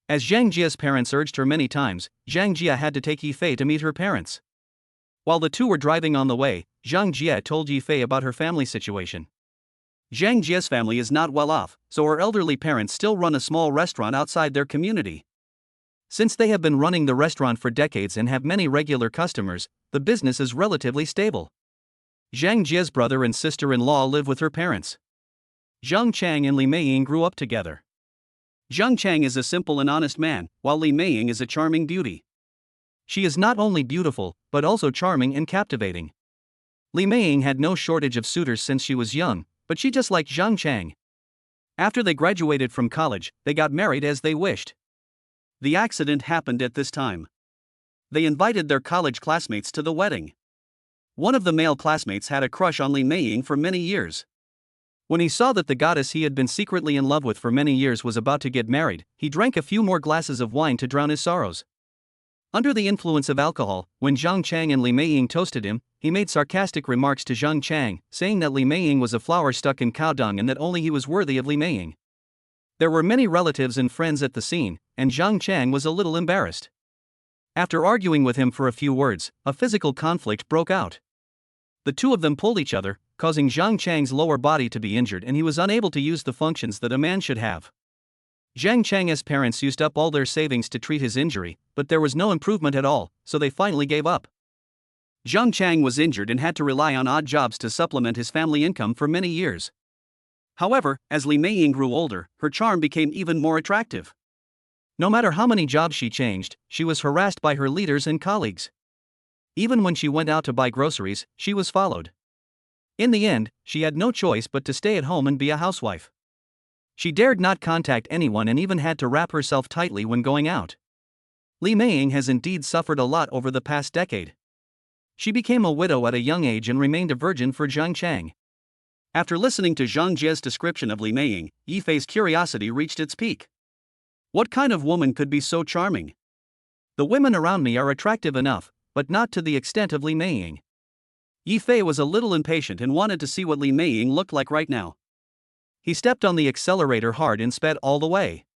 As Zhang Jia's parents urged her many times, Zhang Jia had to take Yifei to meet her parents. While the two were driving on the way, Zhang Jia told Yifei about her family situation. Zhang Jia's family is not well off, so her elderly parents still run a small restaurant outside their community. Since they have been running the restaurant for decades and have many regular customers, the business is relatively stable. Zhang Jia's brother and sister-in-law live with her parents. Zhang Chang and Li Meiying grew up together. Zhang Chang is a simple and honest man, while Li Meiying is a charming beauty. She is not only beautiful, but also charming and captivating. Li Meiying had no shortage of suitors since she was young, but she just liked Zhang Chang. After they graduated from college, they got married as they wished. The accident happened at this time. They invited their college classmates to the wedding. One of the male classmates had a crush on Li Meiying for many years. When he saw that the goddess he had been secretly in love with for many years was about to get married, he drank a few more glasses of wine to drown his sorrows. Under the influence of alcohol, when Zhang Chang and Li Meiying toasted him, he made sarcastic remarks to Zhang Chang, saying that Li Meiying was a flower stuck in cow dung and that only he was worthy of Li Meiying. There were many relatives and friends at the scene, and Zhang Chang was a little embarrassed. After arguing with him for a few words, a physical conflict broke out. The two of them pulled each other, causing Zhang Chang's lower body to be injured and he was unable to use the functions that a man should have. Zhang Chang's parents used up all their savings to treat his injury, but there was no improvement at all, so they finally gave up. Zhang Chang was injured and had to rely on odd jobs to supplement his family income for many years. However, as Li Meiying grew older, her charm became even more attractive. No matter how many jobs she changed, she was harassed by her leaders and colleagues. Even when she went out to buy groceries, she was followed. In the end, she had no choice but to stay at home and be a housewife. She dared not contact anyone and even had to wrap herself tightly when going out. Li Meiying has indeed suffered a lot over the past decade. She became a widow at a young age and remained a virgin for Zhang Chang. After listening to Zhang Jie's description of Li Meiying, Yifei's curiosity reached its peak. What kind of woman could be so charming? The women around me are attractive enough, but not to the extent of Li Meiying. Yifei was a little impatient and wanted to see what Li Meiying looked like right now. He stepped on the accelerator hard and sped all the way.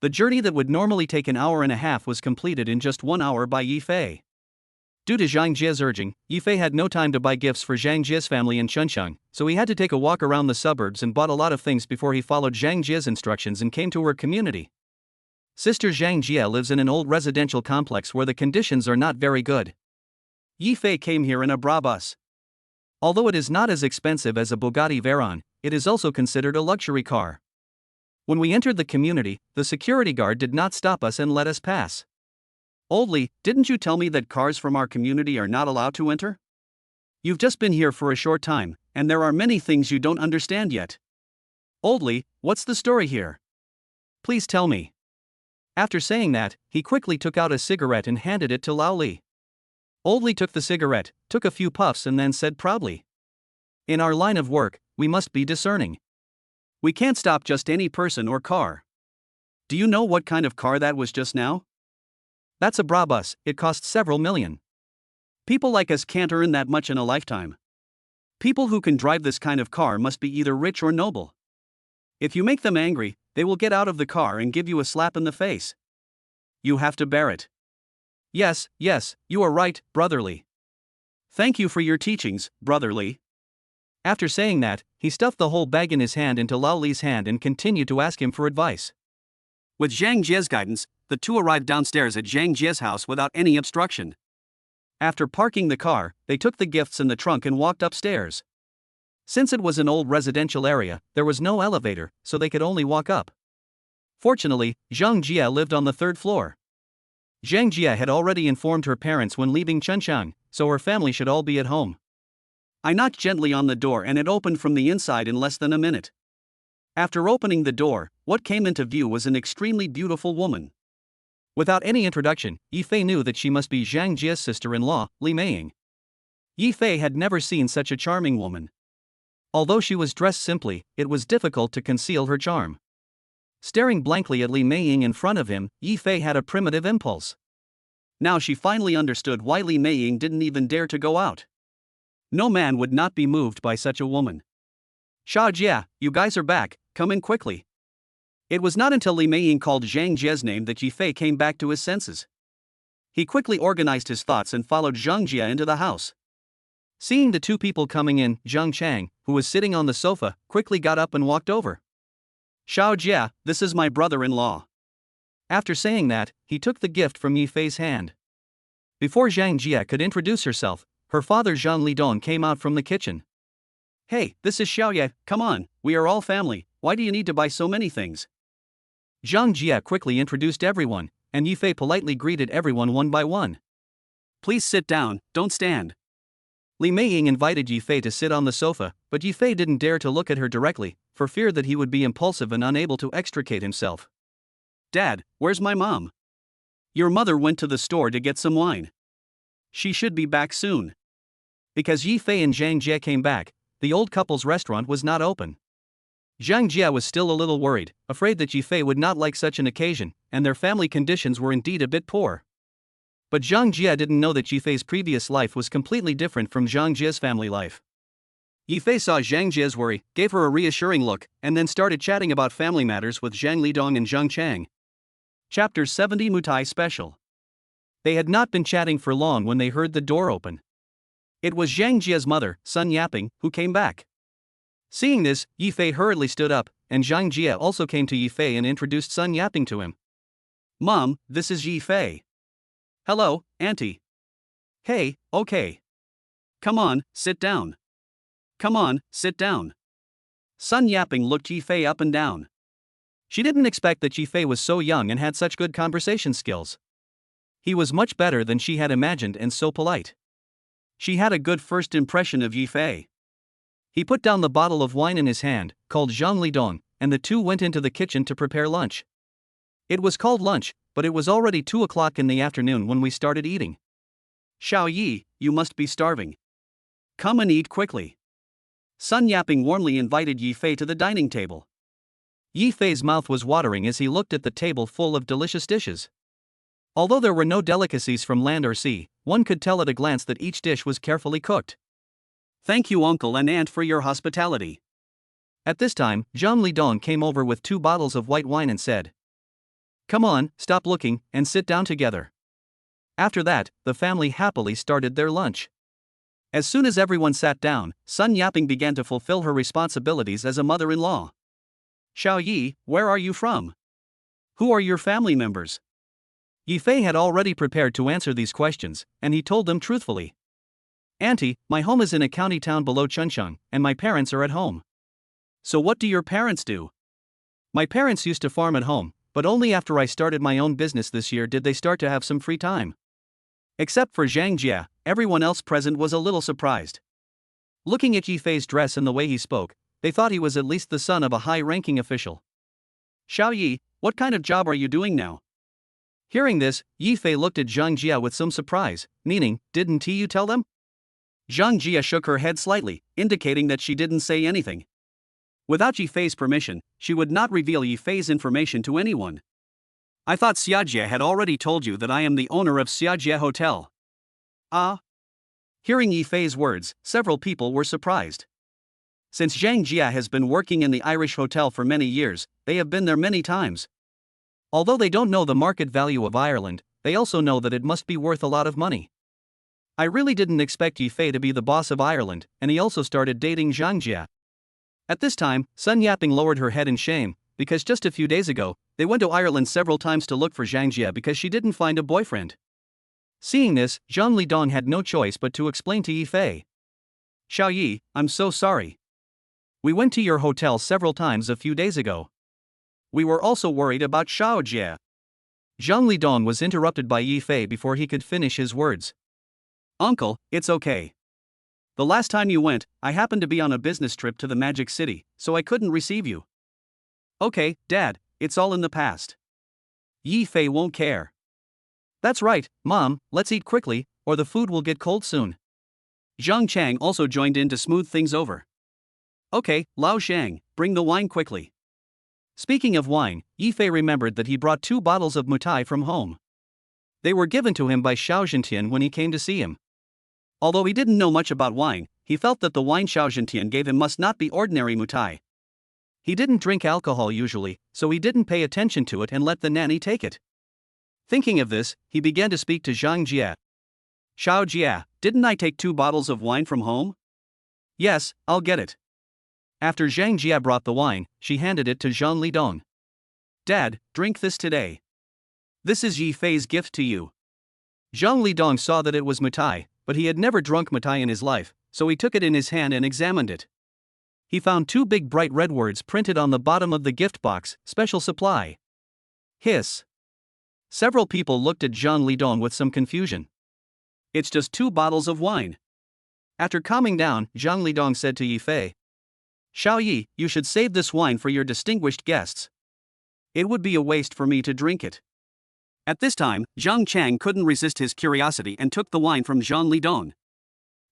The journey that would normally take an hour and a half was completed in just 1 hour by Yifei. Due to Zhang Jie's urging, Yifei had no time to buy gifts for Zhang Jie's family in Chuncheng, so he had to take a walk around the suburbs and bought a lot of things before he followed Zhang Jie's instructions and came to her community. Sister Zhang Jie lives in an old residential complex where the conditions are not very good. Yifei came here in a Brabus. Although it is not as expensive as a Bugatti Veyron, it is also considered a luxury car. When we entered the community, the security guard did not stop us and let us pass. Old Li, didn't you tell me that cars from our community are not allowed to enter? You've just been here for a short time, and there are many things you don't understand yet. Old Li, what's the story here? Please tell me. After saying that, he quickly took out a cigarette and handed it to Lao Li. Old Li took the cigarette, took a few puffs and then said proudly. In our line of work, we must be discerning. We can't stop just any person or car. Do you know what kind of car that was just now? That's a Brabus, it costs several million. People like us can't earn that much in a lifetime. People who can drive this kind of car must be either rich or noble. If you make them angry, they will get out of the car and give you a slap in the face. You have to bear it. Yes, you are right, Brother Li. Thank you for your teachings, Brother Li. After saying that, he stuffed the whole bag in his hand into Lao Li's hand and continued to ask him for advice. With Zhang Jie's guidance, the two arrived downstairs at Zhang Jie's house without any obstruction. After parking the car, they took the gifts in the trunk and walked upstairs. Since it was an old residential area, there was no elevator, so they could only walk up. Fortunately, Zhang Jie lived on the 3rd floor. Zhang Jie had already informed her parents when leaving Chuncheng, so her family should all be at home. I knocked gently on the door and it opened from the inside in less than a minute. After opening the door, what came into view was an extremely beautiful woman. Without any introduction, Yifei knew that she must be Zhang Jie's sister-in-law, Li Meiying. Yifei had never seen such a charming woman. Although she was dressed simply, it was difficult to conceal her charm. Staring blankly at Li Meiying in front of him, Yifei had a primitive impulse. Now she finally understood why Li Meiying didn't even dare to go out. No man would not be moved by such a woman. Sha Jie, you guys are back, come in quickly. It was not until Li Meiying called Zhang Jie's name that Yifei came back to his senses. He quickly organized his thoughts and followed Zhang Jie into the house. Seeing the two people coming in, Zhang Chang, who was sitting on the sofa, quickly got up and walked over. Xiao Jie, this is my brother-in-law. After saying that, he took the gift from Yifei's hand. Before Zhang Jie could introduce herself, her father Zhang Lidong came out from the kitchen. Hey, this is Xiao Ye, come on, we are all family, why do you need to buy so many things? Zhang Jie quickly introduced everyone, and Yifei politely greeted everyone one by one. Please sit down, don't stand. Li Meiying invited Yifei to sit on the sofa, but Yifei didn't dare to look at her directly, for fear that he would be impulsive and unable to extricate himself. Dad, where's my mom? Your mother went to the store to get some wine. She should be back soon. Because Yifei and Zhang Jie came back, the old couple's restaurant was not open. Zhang Jie was still a little worried, afraid that Yifei would not like such an occasion, and their family conditions were indeed a bit poor. But Zhang Jie didn't know that Yifei's previous life was completely different from Zhang Jie's family life. Yifei saw Zhang Jie's worry, gave her a reassuring look, and then started chatting about family matters with Zhang Lidong and Zhang Chang. Chapter 70 Mutai Special. They had not been chatting for long when they heard the door open. It was Zhang Jie's mother, Sun Yaping, who came back. Seeing this, Yifei hurriedly stood up, and Zhang Jie also came to Yifei and introduced Sun Yaping to him. Mom, this is Yifei. Hello, Auntie. Hey, okay. Come on, sit down. Come on, sit down. Sun Yaping looked Yifei up and down. She didn't expect that Yifei was so young and had such good conversation skills. He was much better than she had imagined and so polite. She had a good first impression of Yifei. He put down the bottle of wine in his hand, called Zhang Lidong, and the two went into the kitchen to prepare lunch. It was called lunch, but it was already 2 o'clock in the afternoon when we started eating. Xiao Yi, you must be starving. Come and eat quickly. Sun Yaping warmly invited Yifei to the dining table. Yifei's mouth was watering as he looked at the table full of delicious dishes. Although there were no delicacies from land or sea, one could tell at a glance that each dish was carefully cooked. Thank you, uncle and aunt, for your hospitality. At this time, Zhang Lidong came over with 2 bottles of white wine and said, "Come on, stop looking, and sit down together." After that, the family happily started their lunch. As soon as everyone sat down, Sun Yaping began to fulfill her responsibilities as a mother-in-law. Xiao Yi, where are you from? Who are your family members? Yifei had already prepared to answer these questions, and he told them truthfully. Auntie, my home is in a county town below Chuncheon, and my parents are at home. So what do your parents do? My parents used to farm at home, but only after I started my own business this year did they start to have some free time. Except for Zhang Jia, everyone else present was a little surprised. Looking at Yifei's dress and the way he spoke, they thought he was at least the son of a high-ranking official. Xiao Yi, what kind of job are you doing now? Hearing this, Yifei looked at Zhang Jia with some surprise, meaning, didn't you tell them? Zhang Jia shook her head slightly, indicating that she didn't say anything. Without Yifei's permission, she would not reveal Yifei's information to anyone. I thought Xiajie had already told you that I am the owner of Xiajie Hotel. Ah? Hearing Yifei's words, several people were surprised. Since Zhang Jia has been working in the Irish hotel for many years, they have been there many times. Although they don't know the market value of Ireland, they also know that it must be worth a lot of money. I really didn't expect Yifei to be the boss of Ireland, and he also started dating Zhang Jia. At this time, Sun Yaping lowered her head in shame, because just a few days ago, they went to Ireland several times to look for Zhang Jia because she didn't find a boyfriend. Seeing this, Zhang Lidong had no choice but to explain to Yifei. Xiao Yi, I'm so sorry. We went to your hotel several times a few days ago. We were also worried about Xiao Jia. Zhang Lidong was interrupted by Yifei before he could finish his words. Uncle, it's okay. The last time you went, I happened to be on a business trip to the Magic City, so I couldn't receive you. Okay, Dad, it's all in the past. Yifei won't care. That's right, Mom, let's eat quickly, or the food will get cold soon. Zhang Chang also joined in to smooth things over. Okay, Lao Shang, bring the wine quickly. Speaking of wine, Yifei remembered that he brought 2 bottles of mutai from home. They were given to him by Xiao Zhentian when he came to see him. Although he didn't know much about wine, he felt that the wine Xiao Zhentian gave him must not be ordinary mutai. He didn't drink alcohol usually, so he didn't pay attention to it and let the nanny take it. Thinking of this, he began to speak to Zhang Jia. Xiao Jia, didn't I take 2 bottles of wine from home? Yes, I'll get it. After Zhang Jia brought the wine, she handed it to Zhang Lidong. Dad, drink this today. This is Yifei's gift to you. Zhang Lidong saw that it was mutai, but he had never drunk mutai in his life, so he took it in his hand and examined it. He found 2 big bright red words printed on the bottom of the gift box, special supply. Hiss. Several people looked at Zhang Lidong with some confusion. It's just 2 bottles of wine. After calming down, Zhang Lidong said to Yifei, Xiao Yi, you should save this wine for your distinguished guests. It would be a waste for me to drink it. At this time, Zhang Chang couldn't resist his curiosity and took the wine from Zhang Lidong.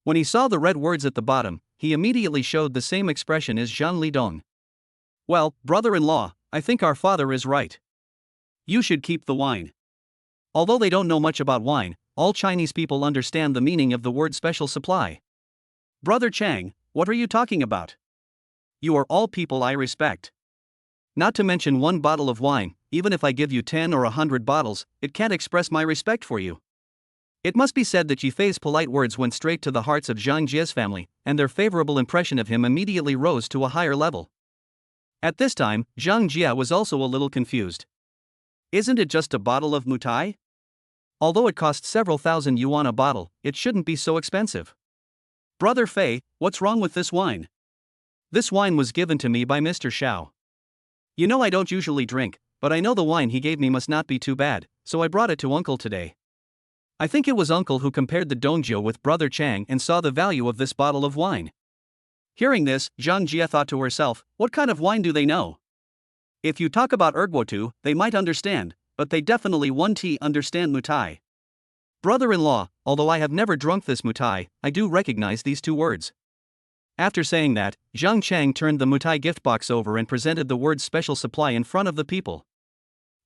When he saw the red words at the bottom, he immediately showed the same expression as Zhang Lidong. Well, brother-in-law, I think our father is right. You should keep the wine. Although they don't know much about wine, all Chinese people understand the meaning of the word special supply. Brother Chang, what are you talking about? You are all people I respect. Not to mention 1 bottle of wine, even if I give you 10 or 100 bottles, it can't express my respect for you. It must be said that Yifei's polite words went straight to the hearts of Zhang Jie's family, and their favorable impression of him immediately rose to a higher level. At this time, Zhang Jia was also a little confused. Isn't it just a bottle of mutai? Although it costs several thousand yuan a bottle, it shouldn't be so expensive. Brother Fei, what's wrong with this wine? This wine was given to me by Mr. Xiao. You know I don't usually drink, but I know the wine he gave me must not be too bad, so I brought it to Uncle today. I think it was Uncle who compared the Dongjio with Brother Chang and saw the value of this bottle of wine. Hearing this, Zhang Jie thought to herself, what kind of wine do they know? If you talk about Erguotu, they might understand, but they definitely won't understand Mutai. Brother-in-law, although I have never drunk this Mutai, I do recognize these two words. After saying that, Zhang Chang turned the Mutai gift box over and presented the words special supply in front of the people.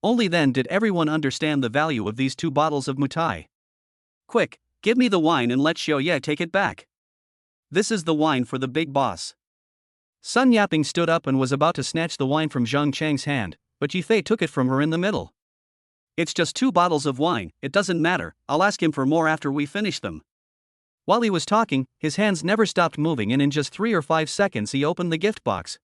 Only then did everyone understand the value of these two bottles of Mutai. Quick, give me the wine and let Xiao Ye take it back. This is the wine for the big boss. Sun Yaping stood up and was about to snatch the wine from Zhang Chang's hand, but Yifei took it from her in the middle. It's just 2 bottles of wine, it doesn't matter, I'll ask him for more after we finish them. While he was talking, his hands never stopped moving and in just 3 or 5 seconds he opened the gift box.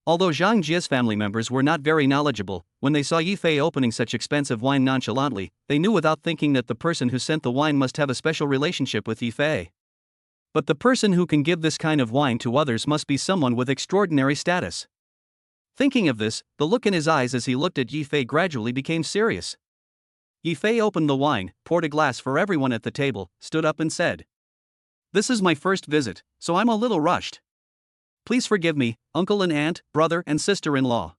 Although Zhang Jie's family members were not very knowledgeable, when they saw Yifei opening such expensive wine nonchalantly, they knew without thinking that the person who sent the wine must have a special relationship with Yifei. But the person who can give this kind of wine to others must be someone with extraordinary status. Thinking of this, the look in his eyes as he looked at Yifei gradually became serious. Yifei opened the wine, poured a glass for everyone at the table, stood up and said, "This is my first visit, so I'm a little rushed. Please forgive me, uncle and aunt, brother and sister-in-law."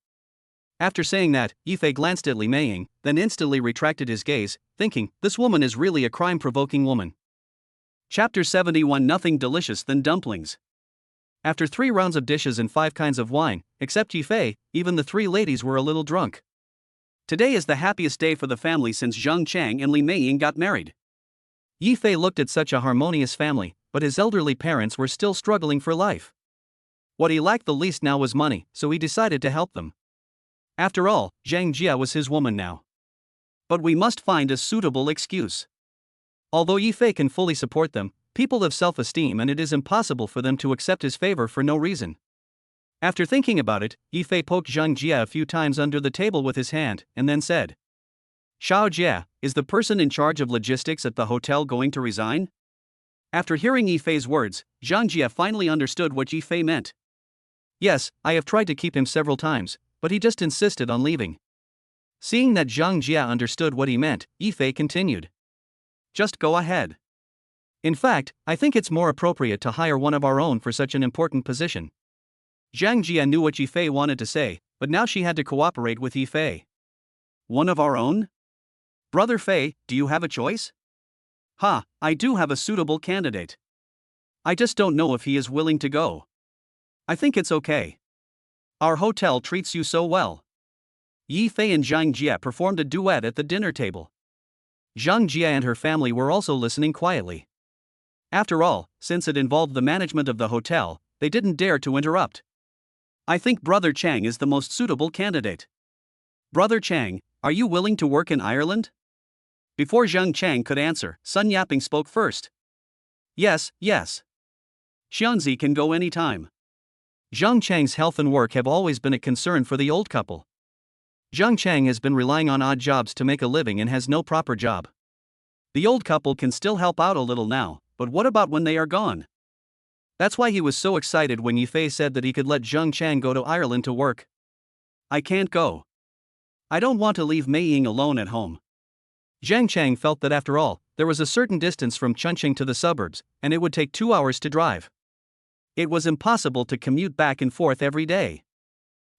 After saying that, Yifei glanced at Li Meiying, then instantly retracted his gaze, thinking, this woman is really a crime-provoking woman. Chapter 71 Nothing delicious than dumplings. After 3 rounds of dishes and 5 kinds of wine, except Yifei, even the 3 ladies were a little drunk. Today is the happiest day for the family since Zhang Chang and Li Meiying got married. Yifei looked at such a harmonious family, but his elderly parents were still struggling for life. What he lacked the least now was money, so he decided to help them. After all, Zhang Jia was his woman now. But we must find a suitable excuse. Although Yifei can fully support them, people have self-esteem and it is impossible for them to accept his favor for no reason. After thinking about it, Yifei poked Zhang Jia a few times under the table with his hand, and then said, "Xiao Jia, is the person in charge of logistics at the hotel going to resign?" After hearing Yifei's words, Zhang Jia finally understood what Yifei meant. "Yes, I have tried to keep him several times, but he just insisted on leaving." Seeing that Zhang Jia understood what he meant, Yifei continued, "Just go ahead. In fact, I think it's more appropriate to hire one of our own for such an important position." Zhang Jia knew what Yifei wanted to say, but now she had to cooperate with Yifei. "One of our own? Brother Fei, do you have a choice?" "Ha, I do have a suitable candidate. I just don't know if he is willing to go. I think it's okay. Our hotel treats you so well." Yifei and Zhang Jia performed a duet at the dinner table. Zhang Jia and her family were also listening quietly. After all, since it involved the management of the hotel, they didn't dare to interrupt. "I think Brother Chang is the most suitable candidate. Brother Chang, are you willing to work in Ireland?" Before Zhang Chang could answer, Sun Yaping spoke first. Yes. Xianzi can go anytime." Zhang Chang's health and work have always been a concern for the old couple. Zhang Chang has been relying on odd jobs to make a living and has no proper job. The old couple can still help out a little now, but what about when they are gone? That's why he was so excited when Yifei said that he could let Zhang Chang go to Ireland to work. "I can't go. I don't want to leave Mei Ying alone at home." Zhang Chang felt that after all, there was a certain distance from Chunqing to the suburbs, and it would take 2 hours to drive. It was impossible to commute back and forth every day.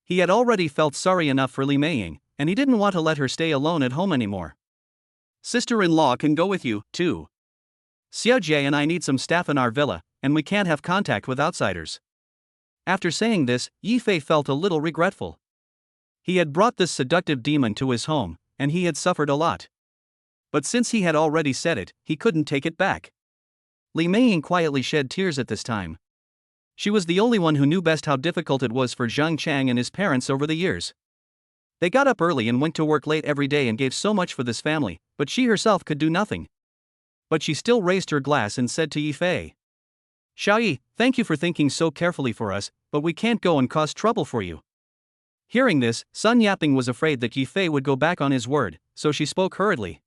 He had already felt sorry enough for Li Meiying, and he didn't want to let her stay alone at home anymore. "Sister-in-law can go with you, too. Xiao Jie and I need some staff in our villa, and we can't have contact with outsiders." After saying this, Yifei felt a little regretful. He had brought this seductive demon to his home, and he had suffered a lot. But since he had already said it, he couldn't take it back. Li Meiying quietly shed tears at this time. She was the only one who knew best how difficult it was for Zhang Chang and his parents over the years. They got up early and went to work late every day and gave so much for this family, but she herself could do nothing. But she still raised her glass and said to Yifei, "Xiaoyi, thank you for thinking so carefully for us, but we can't go and cause trouble for you." Hearing this, Sun Yaping was afraid that Yifei would go back on his word, so she spoke hurriedly.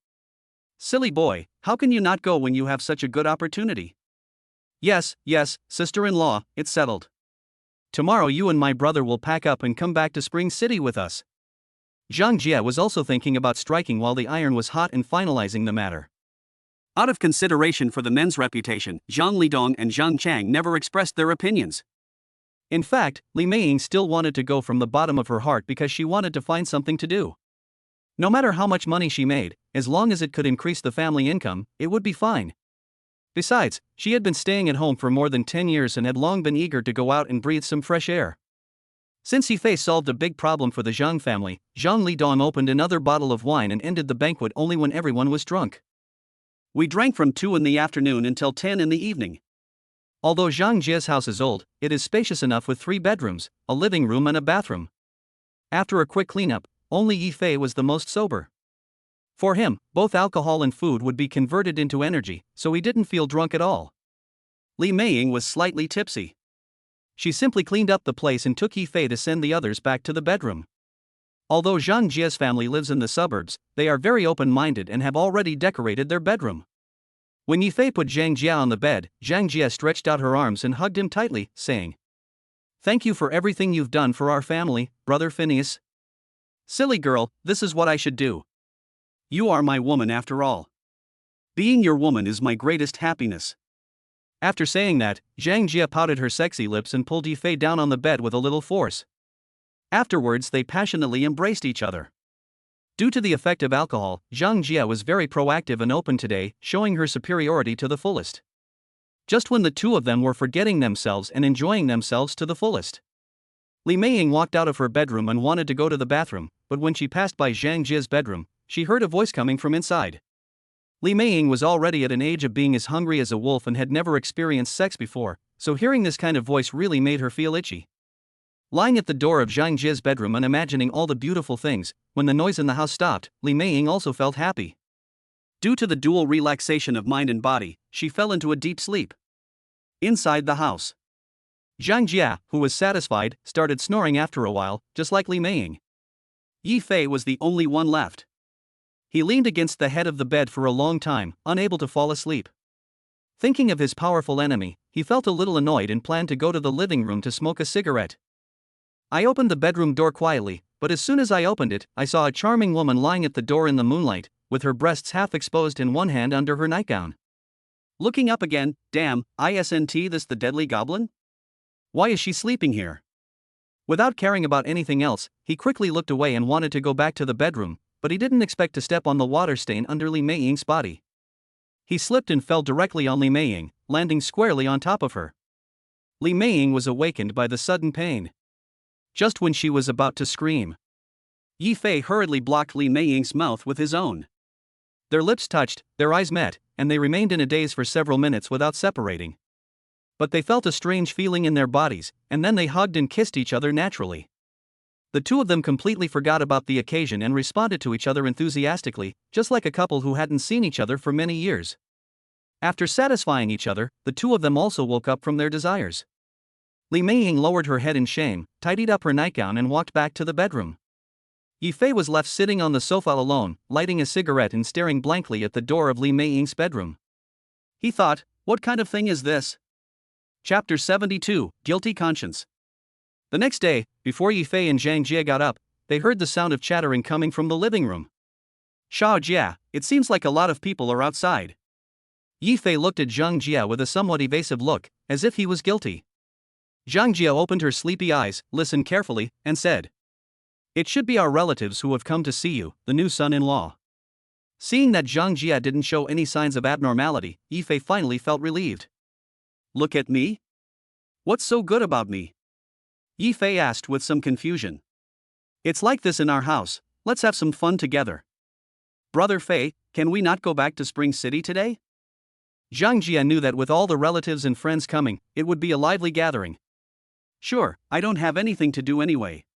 "Silly boy, how can you not go when you have such a good opportunity?" Yes, sister-in-law, it's settled. Tomorrow you and my brother will pack up and come back to Spring City with us. Zhang Jie was also thinking about striking while the iron was hot and finalizing the matter. Out of consideration for the men's reputation, Zhang Lidong and Zhang Chang never expressed their opinions. In fact, Li Meiying still wanted to go from the bottom of her heart because she wanted to find something to do. No matter how much money she made, as long as it could increase the family income, it would be fine. Besides, she had been staying at home for more than 10 years and had long been eager to go out and breathe some fresh air. Since Yifei solved a big problem for the Zhang family, Zhang Lidong opened another bottle of wine and ended the banquet only when everyone was drunk. We drank from 2 in the afternoon until 10 in the evening. Although Zhang Jie's house is old, it is spacious enough with 3 bedrooms, a living room and a bathroom. After a quick cleanup, only Yifei was the most sober. For him, both alcohol and food would be converted into energy, so he didn't feel drunk at all. Li Meiying was slightly tipsy. She simply cleaned up the place and took Yifei to send the others back to the bedroom. Although Zhang Jie's family lives in the suburbs, they are very open-minded and have already decorated their bedroom. When Yifei put Zhang Jie on the bed, Zhang Jie stretched out her arms and hugged him tightly, saying, "Thank you for everything you've done for our family, brother Phineas." "Silly girl, this is what I should do. You are my woman after all. Being your woman is my greatest happiness." After saying that, Zhang Jie pouted her sexy lips and pulled Yifei down on the bed with a little force. Afterwards they passionately embraced each other. Due to the effect of alcohol, Zhang Jie was very proactive and open today, showing her superiority to the fullest. Just when the two of them were forgetting themselves and enjoying themselves to the fullest. Li Meiying walked out of her bedroom and wanted to go to the bathroom, but when she passed by Zhang Jie's bedroom, she heard a voice coming from inside. Li Meiying was already at an age of being as hungry as a wolf and had never experienced sex before, so hearing this kind of voice really made her feel itchy. Lying at the door of Zhang Jie's bedroom and imagining all the beautiful things, when the noise in the house stopped, Li Meiying also felt happy. Due to the dual relaxation of mind and body, she fell into a deep sleep. Inside the house, Zhang Jie, who was satisfied, started snoring after a while, just like Li Meiying. Yifei was the only one left. He leaned against the head of the bed for a long time, unable to fall asleep. Thinking of his powerful enemy, he felt a little annoyed and planned to go to the living room to smoke a cigarette. I opened the bedroom door quietly, but as soon as I opened it, I saw a charming woman lying at the door in the moonlight, with her breasts half exposed and one hand under her nightgown. Looking up again, damn, isn't this the deadly goblin? Why is she sleeping here? Without caring about anything else, he quickly looked away and wanted to go back to the bedroom, but he didn't expect to step on the water stain under Li Meiying's body. He slipped and fell directly on Li Meiying, landing squarely on top of her. Li Meiying was awakened by the sudden pain. Just when she was about to scream, Yifei hurriedly blocked Li Meiying's mouth with his own. Their lips touched, their eyes met, and they remained in a daze for several minutes without separating. But they felt a strange feeling in their bodies, and then they hugged and kissed each other naturally. The two of them completely forgot about the occasion and responded to each other enthusiastically, just like a couple who hadn't seen each other for many years. After satisfying each other, the two of them also woke up from their desires. Li Meiying lowered her head in shame, tidied up her nightgown and walked back to the bedroom. Yifei was left sitting on the sofa alone, lighting a cigarette and staring blankly at the door of Li Meiying's bedroom. He thought, what kind of thing is this? Chapter 72, Guilty Conscience. The next day, before Yifei and Zhang Jie got up, they heard the sound of chattering coming from the living room. Xiao Jia, it seems like a lot of people are outside. Yifei looked at Zhang Jie with a somewhat evasive look, as if he was guilty. Zhang Jie opened her sleepy eyes, listened carefully, and said, "It should be our relatives who have come to see you, the new son-in-law." Seeing that Zhang Jie didn't show any signs of abnormality, Yifei finally felt relieved. "Look at me? What's so good about me?" Yifei asked with some confusion. "It's like this in our house, let's have some fun together. Brother Fei, can we not go back to Spring City today?" Zhang Jie knew that with all the relatives and friends coming, it would be a lively gathering. "Sure, I don't have anything to do anyway."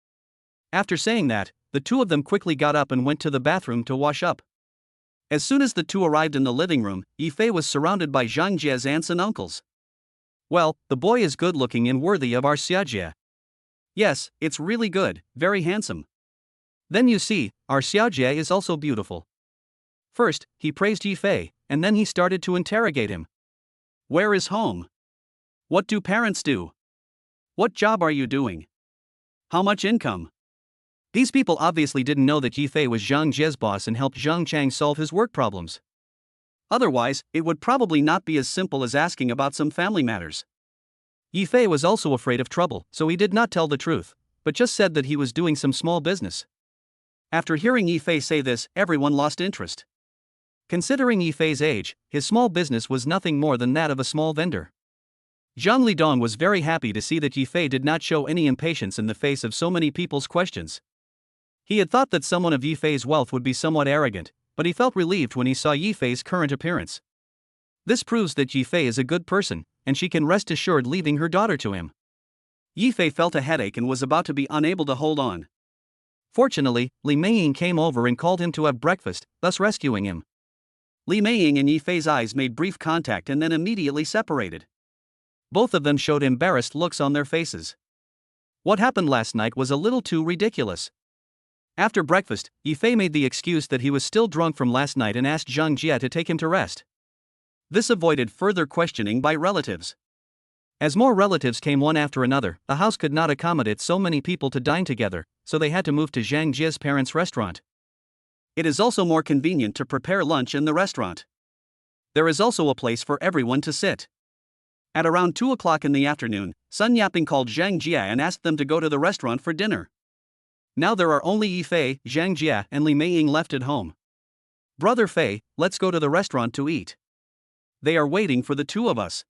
After saying that, the two of them quickly got up and went to the bathroom to wash up. As soon as the two arrived in the living room, Yifei was surrounded by Zhang Jie's aunts and uncles. "Well, the boy is good-looking and worthy of our Xiaojie." "Yes, it's really good, very handsome." "Then you see, our Xiaojie is also beautiful." First, he praised Yifei, and then he started to interrogate him. "Where is home? What do parents do? What job are you doing? How much income? These people obviously didn't know that Yifei was Zhang Jie's boss and helped Zhang Chang solve his work problems. Otherwise, it would probably not be as simple as asking about some family matters. Yifei was also afraid of trouble, so he did not tell the truth, but just said that he was doing some small business. After hearing Yifei say this, everyone lost interest. Considering Yifei's age, his small business was nothing more than that of a small vendor. Zhang Lidong was very happy to see that Yifei did not show any impatience in the face of so many people's questions. He had thought that someone of Yifei's wealth would be somewhat arrogant, but he felt relieved when he saw Yifei's current appearance. This proves that Yifei is a good person, and she can rest assured leaving her daughter to him. Yifei felt a headache and was about to be unable to hold on. Fortunately, Li Meiying came over and called him to have breakfast, thus rescuing him. Li Meiying and Yifei's eyes made brief contact and then immediately separated. Both of them showed embarrassed looks on their faces. What happened last night was a little too ridiculous. After breakfast, Yifei made the excuse that he was still drunk from last night and asked Zhang Jie to take him to rest. This avoided further questioning by relatives. As more relatives came one after another, the house could not accommodate so many people to dine together, so they had to move to Zhang Jie's parents' restaurant. It is also more convenient to prepare lunch in the restaurant. There is also a place for everyone to sit. At around 2 o'clock in the afternoon, Sun Yaping called Zhang Jie and asked them to go to the restaurant for dinner. Now there are only Yifei, Zhang Jie, and Li Meiying left at home. Brother Fei, let's go to the restaurant to eat. They are waiting for the two of us.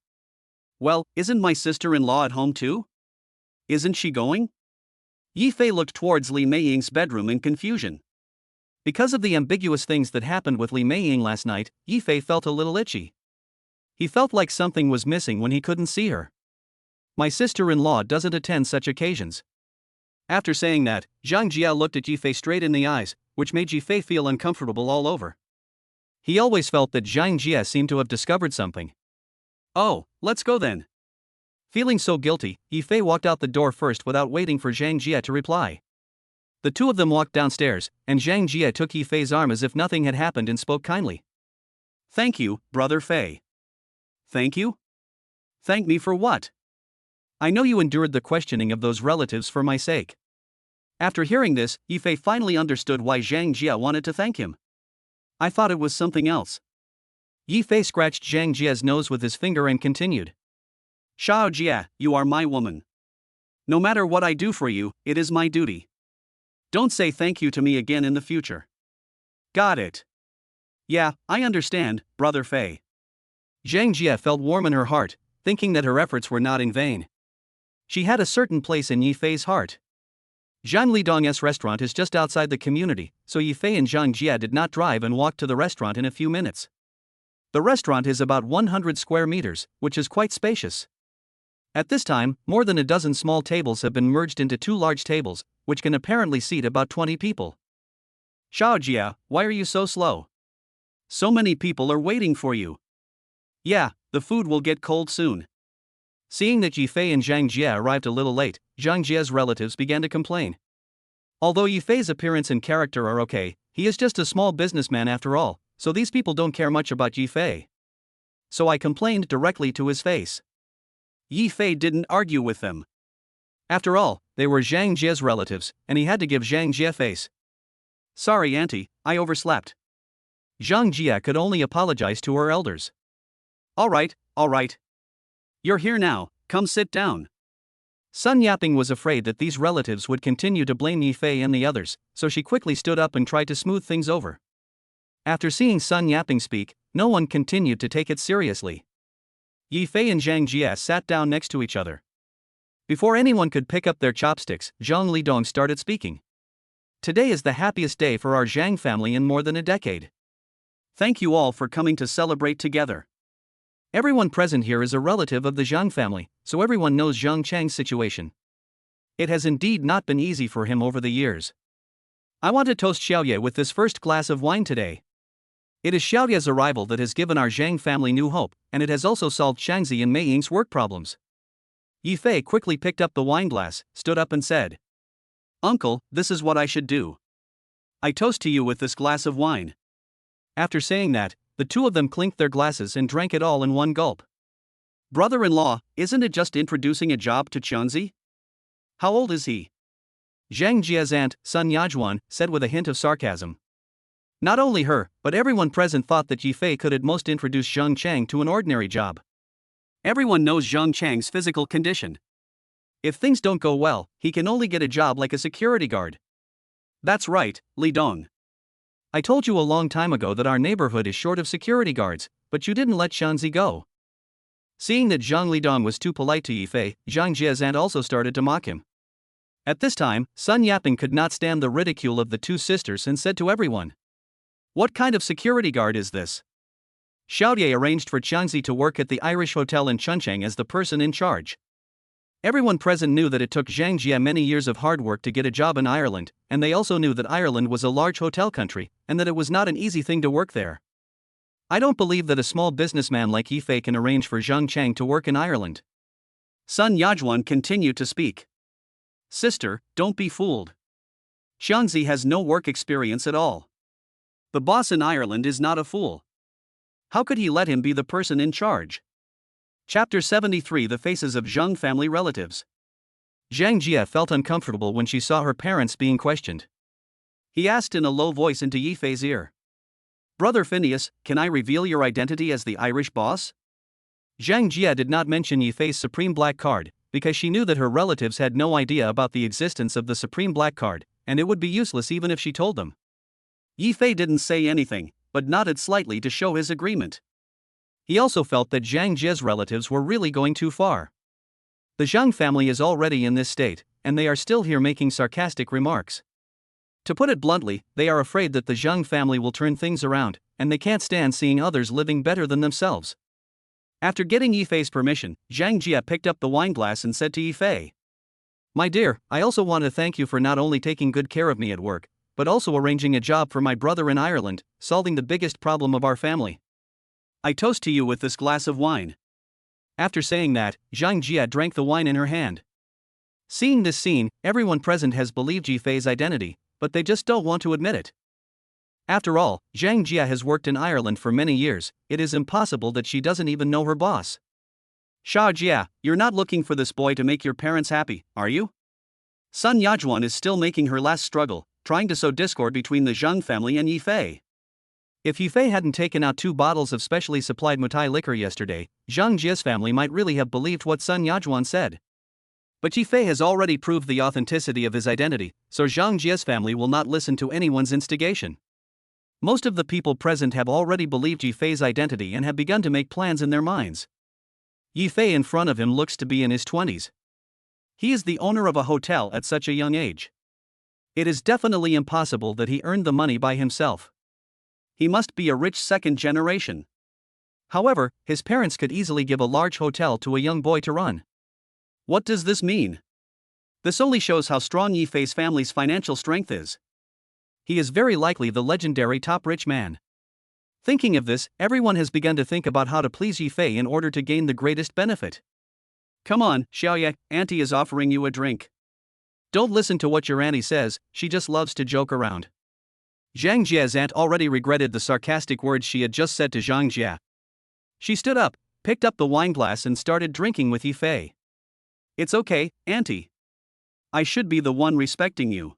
Well, isn't my sister-in-law at home too? Isn't she going? Yifei looked towards Li Meiying's bedroom in confusion. Because of the ambiguous things that happened with Li Meiying last night, Yifei felt a little itchy. He felt like something was missing when he couldn't see her. My sister-in-law doesn't attend such occasions. After saying that, Zhang Jie looked at Yifei straight in the eyes, which made Yifei feel uncomfortable all over. He always felt that Zhang Jie seemed to have discovered something. Oh, let's go then. Feeling so guilty, Yifei walked out the door first without waiting for Zhang Jie to reply. The two of them walked downstairs, and Zhang Jie took Yifei's arm as if nothing had happened and spoke kindly. Thank you, Brother Fei. Thank you? Thank me for what? I know you endured the questioning of those relatives for my sake. After hearing this, Yifei finally understood why Zhang Jie wanted to thank him. I thought it was something else. Yifei scratched Zhang Jie's nose with his finger and continued. Xiao Jie, you are my woman. No matter what I do for you, it is my duty. Don't say thank you to me again in the future. Got it. Yeah, I understand, Brother Fei. Zhang Jie felt warm in her heart, thinking that her efforts were not in vain. She had a certain place in Yifei's heart. Zhang Lidong's restaurant is just outside the community, so Yifei and Zhang Jie did not drive and walked to the restaurant in a few minutes. The restaurant is about 100 square meters, which is quite spacious. At this time, more than a dozen small tables have been merged into 2 large tables, which can apparently seat about 20 people. Xiao Jie, why are you so slow? So many people are waiting for you. Yeah, the food will get cold soon. Seeing that Yifei and Zhang Jie arrived a little late, Zhang Jie's relatives began to complain. Although Yifei's appearance and character are okay, he is just a small businessman after all, so these people don't care much about Yifei. So I complained directly to his face. Yifei didn't argue with them. After all, they were Zhang Jie's relatives, and he had to give Zhang Jie face. Sorry auntie, I overslept. Zhang Jie could only apologize to her elders. Alright. You're here now, come sit down. Sun Yaping was afraid that these relatives would continue to blame Yifei and the others, so she quickly stood up and tried to smooth things over. After seeing Sun Yaping speak, no one continued to take it seriously. Yifei and Zhang Jie sat down next to each other. Before anyone could pick up their chopsticks, Zhang Lidong started speaking. Today is the happiest day for our Zhang family in more than a decade. Thank you all for coming to celebrate together. Everyone present here is a relative of the Zhang family, so everyone knows Zhang Chang's situation. It has indeed not been easy for him over the years. I want to toast Xiaoye with this first glass of wine today. It is Xiaoye's arrival that has given our Zhang family new hope, and it has also solved Shangzi and Meiying's work problems. Yifei quickly picked up the wine glass, stood up and said, Uncle, this is what I should do. I toast to you with this glass of wine. After saying that, the two of them clinked their glasses and drank it all in one gulp. Brother-in-law, isn't it just introducing a job to Chunzi? How old is he? Zhang Jia's aunt, Sun Yajuan, said with a hint of sarcasm. Not only her, but everyone present thought that Yifei could at most introduce Zhang Chang to an ordinary job. Everyone knows Zhang Chang's physical condition. If things don't go well, he can only get a job like a security guard. That's right, Li Dong. I told you a long time ago that our neighborhood is short of security guards, but you didn't let Shanzi go. Seeing that Zhang Lidong was too polite to Yifei, Zhang Jia's aunt also started to mock him. At this time, Sun Yaping could not stand the ridicule of the two sisters and said to everyone, "What kind of security guard is this?" Xiaoye arranged for Qiangzi to work at the Irish hotel in Chuncheng as the person in charge. Everyone present knew that it took Zhang Jia many years of hard work to get a job in Ireland, and they also knew that Ireland was a large hotel country, and that it was not an easy thing to work there. I don't believe that a small businessman like Yifei can arrange for Zhang Chang to work in Ireland. Sun Yajuan continued to speak. Sister, don't be fooled. Xianzi has no work experience at all. The boss in Ireland is not a fool. How could he let him be the person in charge? Chapter 73 The Faces of Zhang Family Relatives. Zhang Jia felt uncomfortable when she saw her parents being questioned. He asked in a low voice into Yifei's ear. Brother Phineas, can I reveal your identity as the Irish boss? Zhang Jia did not mention Yifei's Supreme Black Card, because she knew that her relatives had no idea about the existence of the Supreme Black Card, and it would be useless even if she told them. Yifei didn't say anything, but nodded slightly to show his agreement. He also felt that Zhang Jia's relatives were really going too far. The Zhang family is already in this state, and they are still here making sarcastic remarks. To put it bluntly, they are afraid that the Zhang family will turn things around, and they can't stand seeing others living better than themselves. After getting Yifei's permission, Zhang Jia picked up the wine glass and said to Yifei, My dear, I also want to thank you for not only taking good care of me at work, but also arranging a job for my brother in Ireland, solving the biggest problem of our family. I toast to you with this glass of wine. After saying that, Zhang Jia drank the wine in her hand. Seeing this scene, everyone present has believed Yifei's identity, but they just don't want to admit it. After all, Zhang Jia has worked in Ireland for many years, it is impossible that she doesn't even know her boss. Sha Jia, you're not looking for this boy to make your parents happy, are you? Sun Yajuan is still making her last struggle, trying to sow discord between the Zhang family and Yifei. If Yifei hadn't taken out 2 bottles of specially supplied Mutai liquor yesterday, Zhang Jia's family might really have believed what Sun Yajuan said. But Yifei has already proved the authenticity of his identity, so Zhang Jia's family will not listen to anyone's instigation. Most of the people present have already believed Yifei's identity and have begun to make plans in their minds. Yifei in front of him looks to be in his 20s. He is the owner of a hotel at such a young age. It is definitely impossible that he earned the money by himself. He must be a rich second generation. However, his parents could easily give a large hotel to a young boy to run. What does this mean? This only shows how strong Yifei's family's financial strength is. He is very likely the legendary top rich man. Thinking of this, everyone has begun to think about how to please Yifei in order to gain the greatest benefit. Come on, Xiaoye, auntie is offering you a drink. Don't listen to what your auntie says, she just loves to joke around. Zhang Jia's aunt already regretted the sarcastic words she had just said to Zhang Jia. She stood up, picked up the wine glass and started drinking with Yifei. It's okay, auntie. I should be the one respecting you.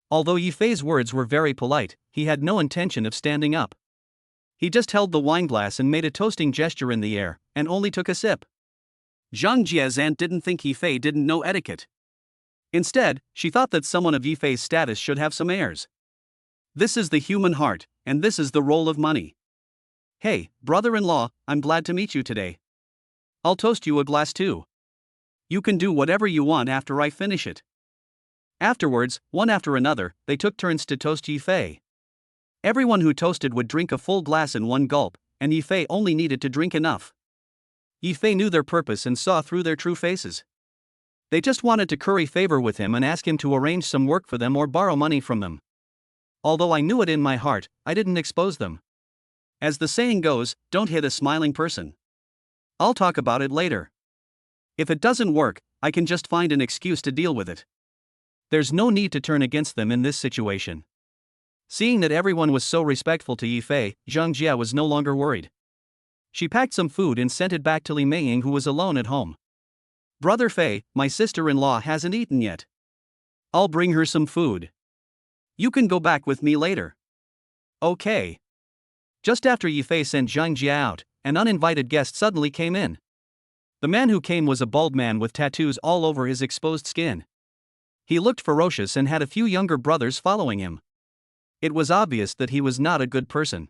Although Yifei's words were very polite, he had no intention of standing up. He just held the wine glass and made a toasting gesture in the air, and only took a sip. Zhang Jia's aunt didn't think Yifei didn't know etiquette. Instead, she thought that someone of Yifei's status should have some airs. This is the human heart, and this is the role of money. Hey, brother-in-law, I'm glad to meet you today. I'll toast you a glass too. You can do whatever you want after I finish it. Afterwards, one after another, they took turns to toast Yifei. Everyone who toasted would drink a full glass in one gulp, and Yifei only needed to drink enough. Yifei knew their purpose and saw through their true faces. They just wanted to curry favor with him and ask him to arrange some work for them or borrow money from them. Although I knew it in my heart, I didn't expose them. As the saying goes, don't hit a smiling person. I'll talk about it later. If it doesn't work, I can just find an excuse to deal with it. There's no need to turn against them in this situation. Seeing that everyone was so respectful to Yifei, Zhang Jia was no longer worried. She packed some food and sent it back to Li Meiying, who was alone at home. Brother Fei, my sister-in-law hasn't eaten yet. I'll bring her some food. You can go back with me later. Okay. Just after Yifei sent Zhang Jia out, an uninvited guest suddenly came in. The man who came was a bald man with tattoos all over his exposed skin. He looked ferocious and had a few younger brothers following him. It was obvious that he was not a good person.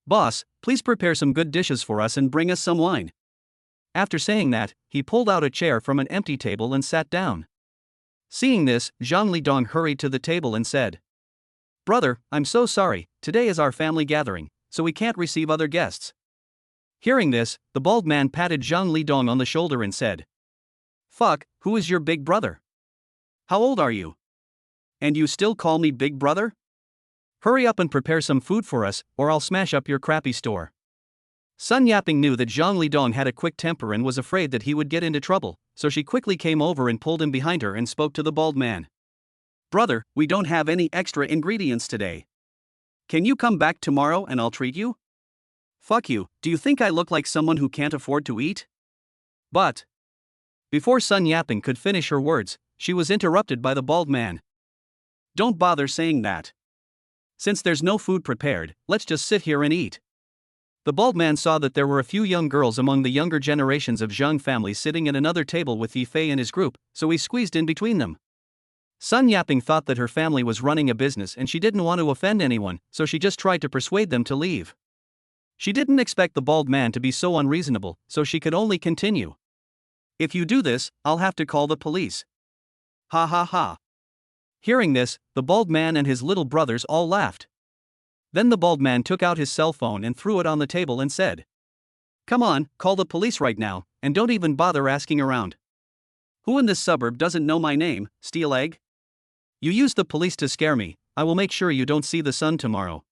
Boss, please prepare some good dishes for us and bring us some wine. After saying that, he pulled out a chair from an empty table and sat down. Seeing this, Zhang Lidong hurried to the table and said, "Brother, I'm so sorry, today is our family gathering, so we can't receive other guests." Hearing this, the bald man patted Zhang Lidong on the shoulder and said, "Fuck, who is your big brother? How old are you? And you still call me big brother? Hurry up and prepare some food for us, or I'll smash up your crappy store." Sun Yaping knew that Zhang Lidong had a quick temper and was afraid that he would get into trouble, so she quickly came over and pulled him behind her and spoke to the bald man. "Brother, we don't have any extra ingredients today. Can you come back tomorrow and I'll treat you?" "Fuck you, do you think I look like someone who can't afford to eat?" But before Sun Yaping could finish her words, she was interrupted by the bald man. "Don't bother saying that. Since there's no food prepared, let's just sit here and eat." The bald man saw that there were a few young girls among the younger generations of Zhang family sitting at another table with Yifei and his group, so he squeezed in between them. Sun Yaping thought that her family was running a business and she didn't want to offend anyone, so she just tried to persuade them to leave. She didn't expect the bald man to be so unreasonable, so she could only continue. "If you do this, I'll have to call the police." Ha ha ha. Hearing this, the bald man and his little brothers all laughed. Then the bald man took out his cell phone and threw it on the table and said, "Come on, call the police right now, and don't even bother asking around. Who in this suburb doesn't know my name, Steel Egg? You use the police to scare me, I will make sure you don't see the sun tomorrow."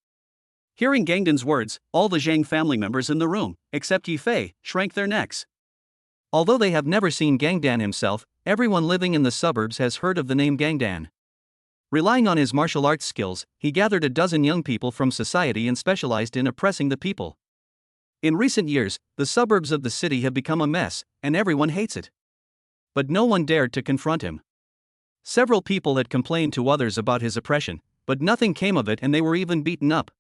Hearing Gangdan's words, all the Zhang family members in the room, except Yifei, shrank their necks. Although they have never seen Gangdan himself, everyone living in the suburbs has heard of the name Gangdan. Relying on his martial arts skills, he gathered a dozen young people from society and specialized in oppressing the people. In recent years, the suburbs of the city have become a mess, and everyone hates it. But no one dared to confront him. Several people had complained to others about his oppression, but nothing came of it and they were even beaten up.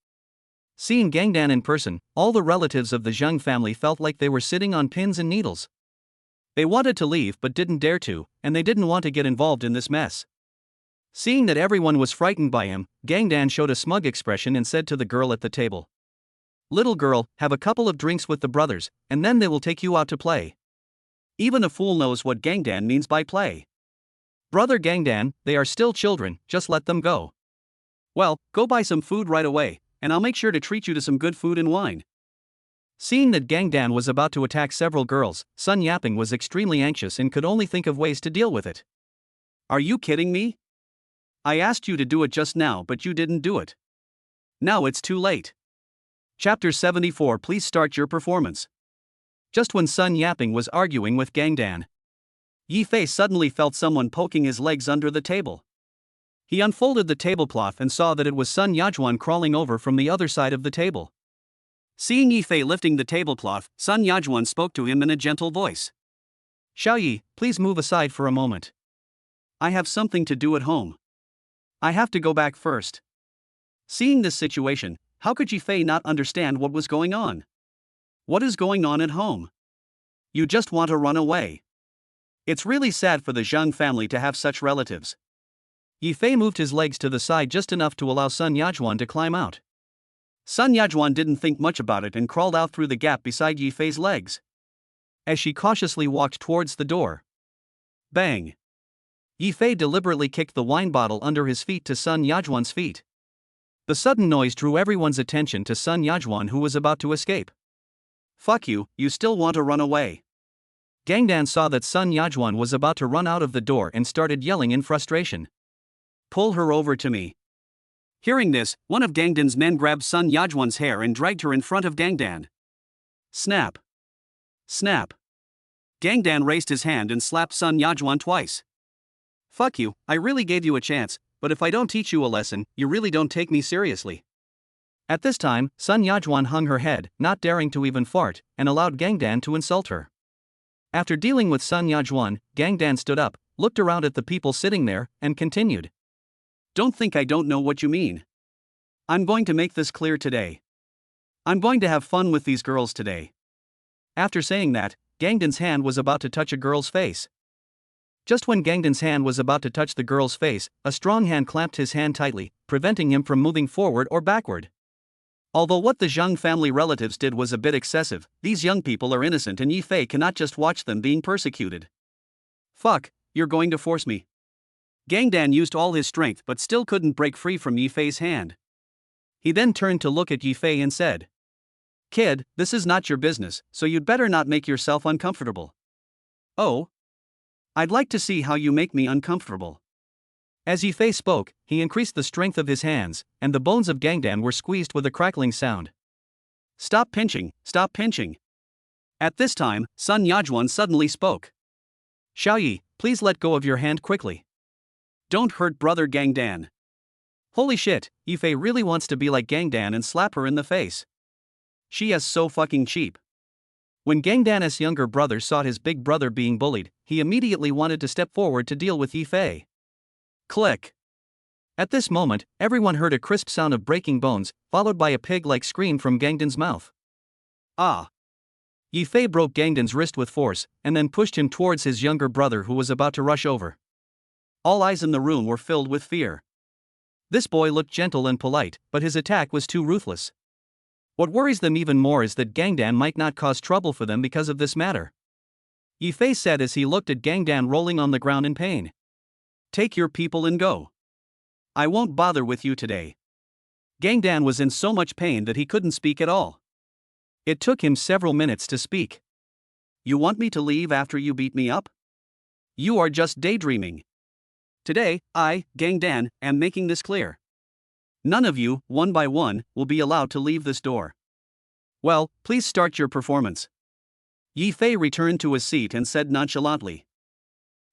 Seeing Gangdan in person, all the relatives of the Zhang family felt like they were sitting on pins and needles. They wanted to leave but didn't dare to, and they didn't want to get involved in this mess. Seeing that everyone was frightened by him, Gangdan showed a smug expression and said to the girl at the table, "Little girl, have a couple of drinks with the brothers, and then they will take you out to play." Even a fool knows what Gangdan means by play. "Brother Gangdan, they are still children, just let them go." "Well, go buy some food right away, and I'll make sure to treat you to some good food and wine." Seeing that Gangdan was about to attack several girls, Sun Yaping was extremely anxious and could only think of ways to deal with it. "Are you kidding me? I asked you to do it just now but you didn't do it. Now it's too late." Chapter 74. Please start your performance. Just when Sun Yaping was arguing with Gangdan, Yifei suddenly felt someone poking his legs under the table. He unfolded the tablecloth and saw that it was Sun Yajuan crawling over from the other side of the table. Seeing Yifei lifting the tablecloth, Sun Yajuan spoke to him in a gentle voice. "Xiaoyi, please move aside for a moment. I have something to do at home. I have to go back first." Seeing this situation, how could Yifei not understand what was going on? What is going on at home? You just want to run away. It's really sad for the Zhang family to have such relatives. Yifei moved his legs to the side just enough to allow Sun Yajuan to climb out. Sun Yajuan didn't think much about it and crawled out through the gap beside Yifei's legs. As she cautiously walked towards the door, bang! Yifei deliberately kicked the wine bottle under his feet to Sun Yajuan's feet. The sudden noise drew everyone's attention to Sun Yajuan, who was about to escape. "Fuck you, you still want to run away?" Gangdan saw that Sun Yajuan was about to run out of the door and started yelling in frustration. "Pull her over to me." Hearing this, one of Gangdan's men grabbed Sun Yajuan's hair and dragged her in front of Gangdan. Snap! Snap! Gangdan raised his hand and slapped Sun Yajuan twice. "Fuck you, I really gave you a chance, but if I don't teach you a lesson, you really don't take me seriously." At this time, Sun Yajuan hung her head, not daring to even fart, and allowed Gangdan to insult her. After dealing with Sun Yajun, Gangdan stood up, looked around at the people sitting there, and continued. Don't think I don't know what you mean. I'm going to make this clear today. I'm going to have fun with these girls today. After saying that, Gangdan's hand was about to touch a girl's face. Just when Gangdan's hand was about to touch the girl's face, a strong hand clamped his hand tightly, preventing him from moving forward or backward. Although what the Zhang family relatives did was a bit excessive, these young people are innocent and Yi Fei cannot just watch them being persecuted. Fuck, you're going to force me. Gangdan used all his strength but still couldn't break free from Yi Fei's hand. He then turned to look at Yi Fei and said, Kid, this is not your business, so you'd better not make yourself uncomfortable. Oh? I'd like to see how you make me uncomfortable. As Yi Fei spoke, he increased the strength of his hands, and the bones of Gangdan were squeezed with a crackling sound. Stop pinching, stop pinching. At this time, Sun Yajun suddenly spoke. Xiaoyi, please let go of your hand quickly. Don't hurt brother Gangdan. Holy shit, Yi Fei really wants to be like Gangdan and slap her in the face. She is so fucking cheap. When Gangdan's younger brother saw his big brother being bullied, he immediately wanted to step forward to deal with Yi Fei. Click. At this moment, everyone heard a crisp sound of breaking bones, followed by a pig-like scream from Gangdan's mouth. Ah! Yi Fei broke Gangdan's wrist with force, and then pushed him towards his younger brother who was about to rush over. All eyes in the room were filled with fear. This boy looked gentle and polite, but his attack was too ruthless. What worries them even more is that Gangdan might not cause trouble for them because of this matter. Yi Fei said as he looked at Gangdan rolling on the ground in pain. Take your people and go. I won't bother with you today. Gangdan was in so much pain that he couldn't speak at all. It took him several minutes to speak. You want me to leave after you beat me up? You are just daydreaming. Today, I, Gangdan, am making this clear. None of you, one by one, will be allowed to leave this door. Well, please start your performance. Yi Fei returned to his seat and said nonchalantly.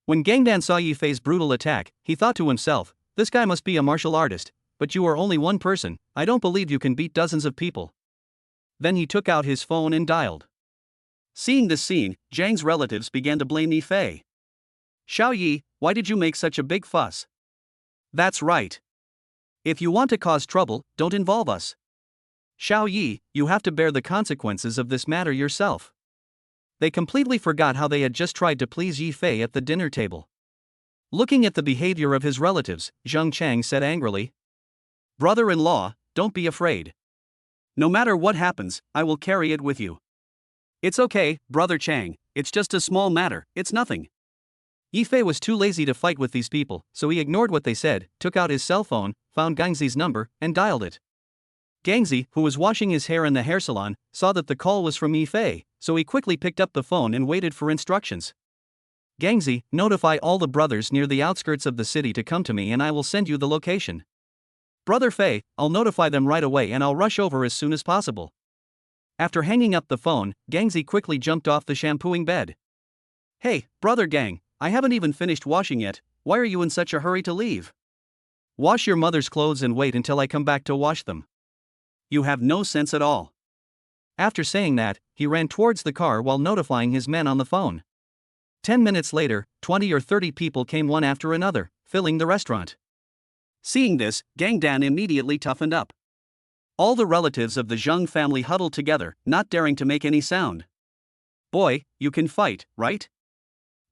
When Gangdan saw Yi Fei's brutal attack, he thought to himself, this guy must be a martial artist, but you are only one person, I don't believe you can beat dozens of people. Then he took out his phone and dialed. Seeing this scene, Zhang's relatives began to blame Yi Fei. Xiaoyi, why did you make such a big fuss? That's right. If you want to cause trouble, don't involve us. Xiaoyi, you have to bear the consequences of this matter yourself. They completely forgot how they had just tried to please Yi Fei at the dinner table. Looking at the behavior of his relatives, Zheng Chang said angrily. Brother-in-law, don't be afraid. No matter what happens, I will carry it with you. It's okay, Brother Chang, it's just a small matter, it's nothing. Yi Fei was too lazy to fight with these people, so he ignored what they said, took out his cell phone, found Gangzi's number, and dialed it. Gangzi, who was washing his hair in the hair salon, saw that the call was from Yi Fei, so he quickly picked up the phone and waited for instructions. Gangzi, notify all the brothers near the outskirts of the city to come to me and I will send you the location. Brother Fei, I'll notify them right away and I'll rush over as soon as possible. After hanging up the phone, Gangzi quickly jumped off the shampooing bed. Hey, Brother Gang, I haven't even finished washing yet, why are you in such a hurry to leave? Wash your mother's clothes and wait until I come back to wash them. You have no sense at all. After saying that, he ran towards the car while notifying his men on the phone. 10 minutes later, 20 or 30 people came one after another, filling the restaurant. Seeing this, Gangdan immediately toughened up. All the relatives of the Zheng family huddled together, not daring to make any sound. Boy, you can fight, right?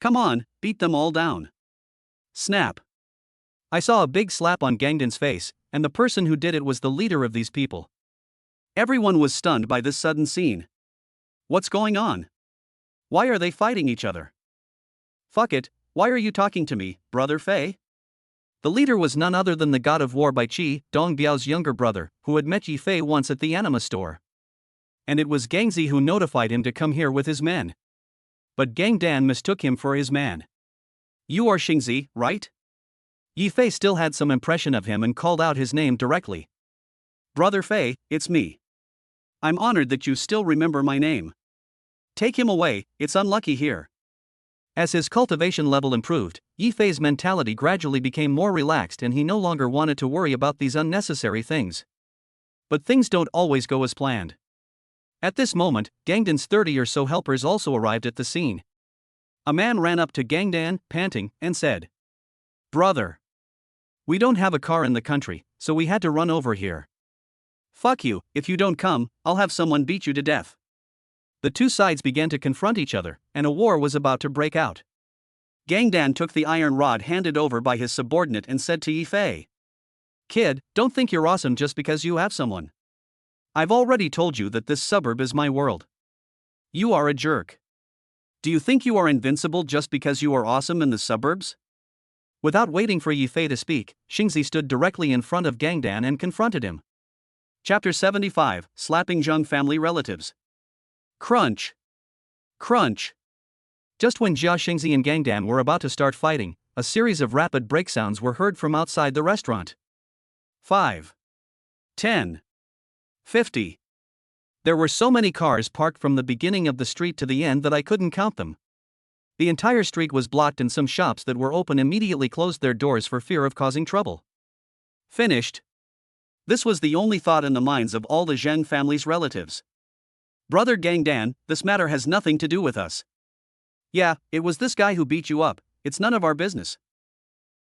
Come on, beat them all down. Snap. I saw a big slap on Gangdan's face, and the person who did it was the leader of these people. Everyone was stunned by this sudden scene. What's going on? Why are they fighting each other? Fuck it, why are you talking to me, Brother Fei? The leader was none other than the god of war by Qi, Dongbiao's younger brother, who had met Yi Fei once at the anima store. And it was Gangzi who notified him to come here with his men. But Gangdan mistook him for his man. You are Xingzi, right? Yi Fei still had some impression of him and called out his name directly. Brother Fei, it's me. I'm honored that you still remember my name. Take him away, it's unlucky here. As his cultivation level improved, Yi Fei's mentality gradually became more relaxed and he no longer wanted to worry about these unnecessary things. But things don't always go as planned. At this moment, Gangdan's 30 or so helpers also arrived at the scene. A man ran up to Gangdan, panting, and said, "Brother, we don't have a car in the country, so we had to run over here. Fuck you, if you don't come, I'll have someone beat you to death." The two sides began to confront each other, and a war was about to break out. Gangdan took the iron rod handed over by his subordinate and said to Yifei, "Kid, don't think you're awesome just because you have someone. I've already told you that this suburb is my world. You are a jerk. Do you think you are invincible just because you are awesome in the suburbs?" Without waiting for Yifei to speak, Xingzi stood directly in front of Gangdan and confronted him. Chapter 75, Slapping Zheng Family Relatives. Crunch! Crunch! Just when Jia Xingzi and Gangdan were about to start fighting, a series of rapid break sounds were heard from outside the restaurant. 5, 10, 50. There were so many cars parked from the beginning of the street to the end that I couldn't count them. The entire street was blocked and some shops that were open immediately closed their doors for fear of causing trouble. Finished. This was the only thought in the minds of all the Zheng family's relatives. "Brother Gangdan, this matter has nothing to do with us." "Yeah, it was this guy who beat you up, it's none of our business."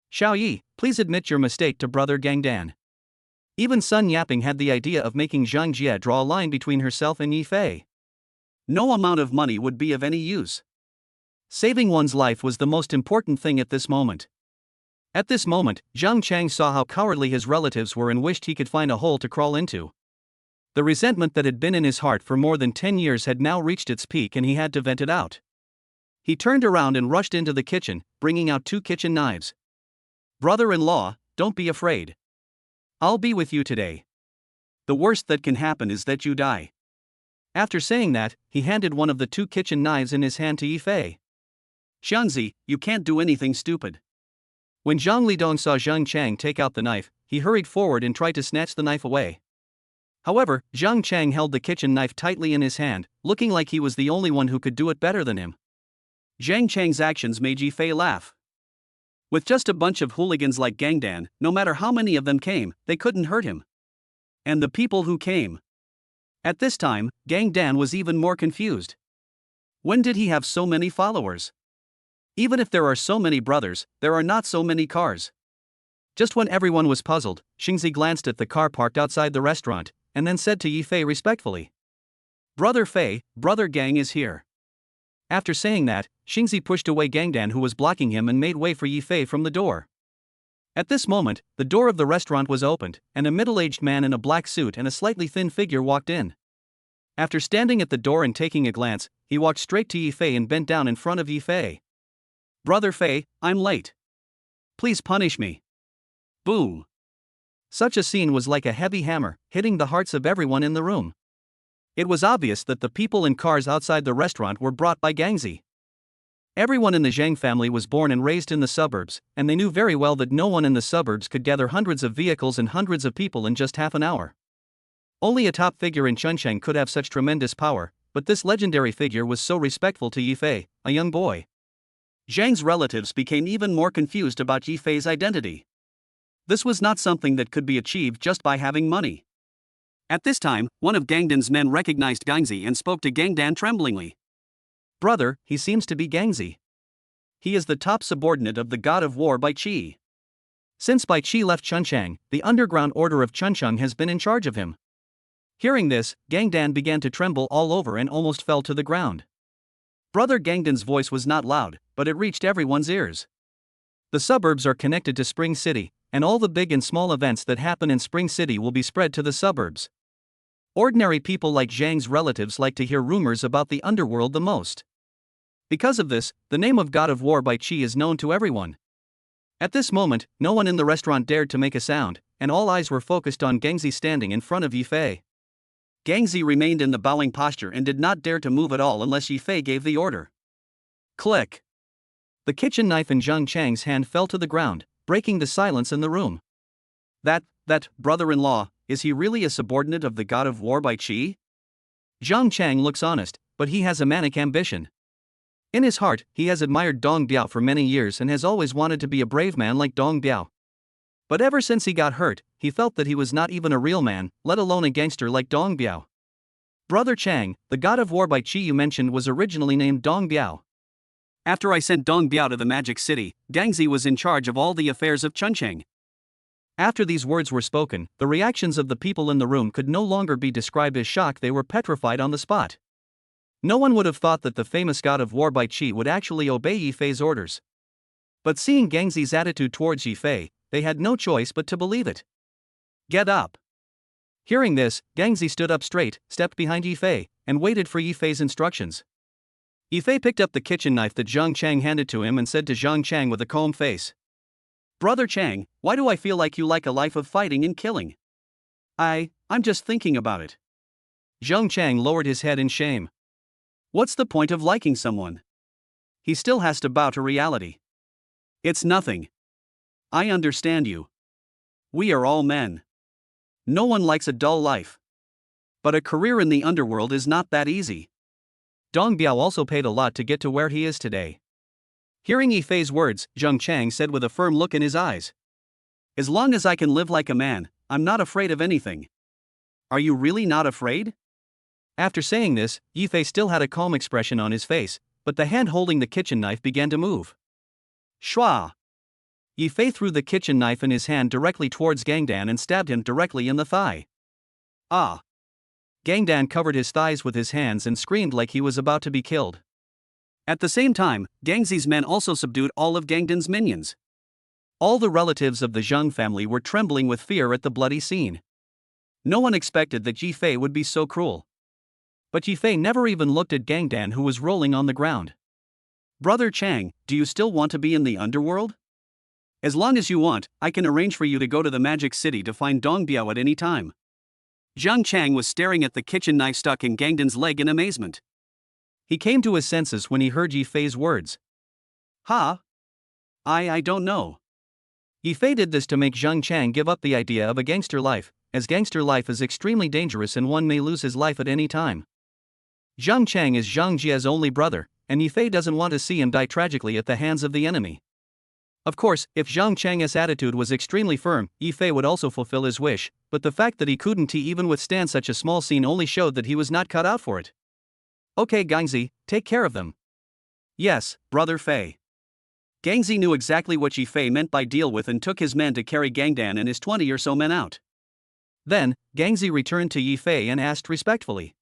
"Xiao Yi, please admit your mistake to Brother Gangdan." Even Sun Yaping had the idea of making Zhang Jie draw a line between herself and Yifei. No amount of money would be of any use. Saving one's life was the most important thing at this moment. At this moment, Zhang Chang saw how cowardly his relatives were and wished he could find a hole to crawl into. The resentment that had been in his heart for more than 10 years had now reached its peak and he had to vent it out. He turned around and rushed into the kitchen, bringing out 2 kitchen knives. "Brother-in-law, don't be afraid. I'll be with you today. The worst that can happen is that you die." After saying that, he handed one of the 2 kitchen knives in his hand to Yifei. "Xiangzi, you can't do anything stupid." When Zhang Lidong saw Zhang Chang take out the knife, he hurried forward and tried to snatch the knife away. However, Zhang Chang held the kitchen knife tightly in his hand, looking like he was the only one who could do it better than him. Zhang Chang's actions made Yifei laugh. With just a bunch of hooligans like Gangdan, no matter how many of them came, they couldn't hurt him. And the people who came. At this time, Gangdan was even more confused. When did he have so many followers? Even if there are so many brothers, there are not so many cars. Just when everyone was puzzled, Xingzi glanced at the car parked outside the restaurant, and then said to Yifei respectfully, "Brother Fei, Brother Gang is here." After saying that, Xingzi pushed away Gangdan who was blocking him and made way for Yifei from the door. At this moment, the door of the restaurant was opened, and a middle-aged man in a black suit and a slightly thin figure walked in. After standing at the door and taking a glance, he walked straight to Yifei and bent down in front of Yifei. "Brother Fei, I'm late. Please punish me." Boom! Such a scene was like a heavy hammer, hitting the hearts of everyone in the room. It was obvious that the people in cars outside the restaurant were brought by Gangzi. Everyone in the Zhang family was born and raised in the suburbs, and they knew very well that no one in the suburbs could gather hundreds of vehicles and hundreds of people in just half an hour. Only a top figure in Chuncheng could have such tremendous power, but this legendary figure was so respectful to Yifei, a young boy. Zhang's relatives became even more confused about Yifei's identity. This was not something that could be achieved just by having money. At this time, one of Gangdan's men recognized Gangzi and spoke to Gangdan tremblingly. "Brother, he seems to be Gangzi. He is the top subordinate of the God of War Bai Qi. Since Bai Qi left Chuncheng, the underground order of Chuncheng has been in charge of him." Hearing this, Gangdan began to tremble all over and almost fell to the ground. Brother Gangdan's voice was not loud, but it reached everyone's ears. The suburbs are connected to Spring City, and all the big and small events that happen in Spring City will be spread to the suburbs. Ordinary people like Zhang's relatives like to hear rumors about the underworld the most. Because of this, the name of God of War Bai Qi is known to everyone. At this moment, no one in the restaurant dared to make a sound, and all eyes were focused on Gangzi standing in front of Yifei. Gangzi remained in the bowing posture and did not dare to move at all unless Yifei gave the order. Click! The kitchen knife in Zhang Chang's hand fell to the ground, breaking the silence in the room. That brother-in-law, is he really a subordinate of the God of War Bai Qi? Zhang Chang looks honest, but he has a manic ambition. In his heart, he has admired Dong Biao for many years and has always wanted to be a brave man like Dong Biao. But ever since he got hurt, he felt that he was not even a real man, let alone a gangster like Dong Biao. "Brother Chang, the God of War Bai Qi you mentioned was originally named Dong Biao. After I sent Dong Biao to the Magic City, Gangzi was in charge of all the affairs of Chuncheng. After these words were spoken, the reactions of the people in the room could no longer be described as shock, they were petrified on the spot. No one would have thought that the famous god of war by Qi would actually obey Yi Fei's orders. But seeing Gangzi's attitude towards Yi Fei, they had no choice but to believe it. Get up! Hearing this, Gangzi stood up straight, stepped behind Yi Fei, and waited for Yi Fei's instructions. Yi Fei picked up the kitchen knife that Zhang Chang handed to him and said to Zhang Chang with a calm face, "Brother Chang, why do I feel like you like a life of fighting and killing?" I'm just thinking about it." Zhang Chang lowered his head in shame. What's the point of liking someone? He still has to bow to reality. It's nothing. I understand you. We are all men. No one likes a dull life. But a career in the underworld is not that easy. Dong Biao also paid a lot to get to where he is today. Hearing Yi Fei's words, Zhang Chang said with a firm look in his eyes, "As long as I can live like a man, I'm not afraid of anything." Are you really not afraid? After saying this, Yi Fei still had a calm expression on his face, but the hand holding the kitchen knife began to move. Shua! Yi Fei threw the kitchen knife in his hand directly towards Gangdan and stabbed him directly in the thigh. Ah! Gangdan covered his thighs with his hands and screamed like he was about to be killed. At the same time, Gangzi's men also subdued all of Gangdan's minions. All the relatives of the Zheng family were trembling with fear at the bloody scene. No one expected that Yi Fei would be so cruel. But Yi Fei never even looked at Gangdan, who was rolling on the ground. "Brother Chang, do you still want to be in the underworld? As long as you want, I can arrange for you to go to the Magic City to find Dong Biao at any time." Zhang Chang was staring at the kitchen knife stuck in Gangdan's leg in amazement. He came to his senses when he heard Yi Fei's words. "Huh? I don't know." Yi Fei did this to make Zhang Chang give up the idea of a gangster life, as gangster life is extremely dangerous and one may lose his life at any time. Zhang Chang is Zhang Jia's only brother, and Yi Fei doesn't want to see him die tragically at the hands of the enemy. Of course, if Zhang Chang's attitude was extremely firm, Yi Fei would also fulfill his wish, but the fact that he couldn't even withstand such a small scene only showed that he was not cut out for it. "Okay Gangzi, take care of them." "Yes, brother Fei." Gangzi knew exactly what Yi Fei meant by deal with and took his men to carry Gangdan and his 20 or so men out. Then, Gangzi returned to Yi Fei and asked respectfully,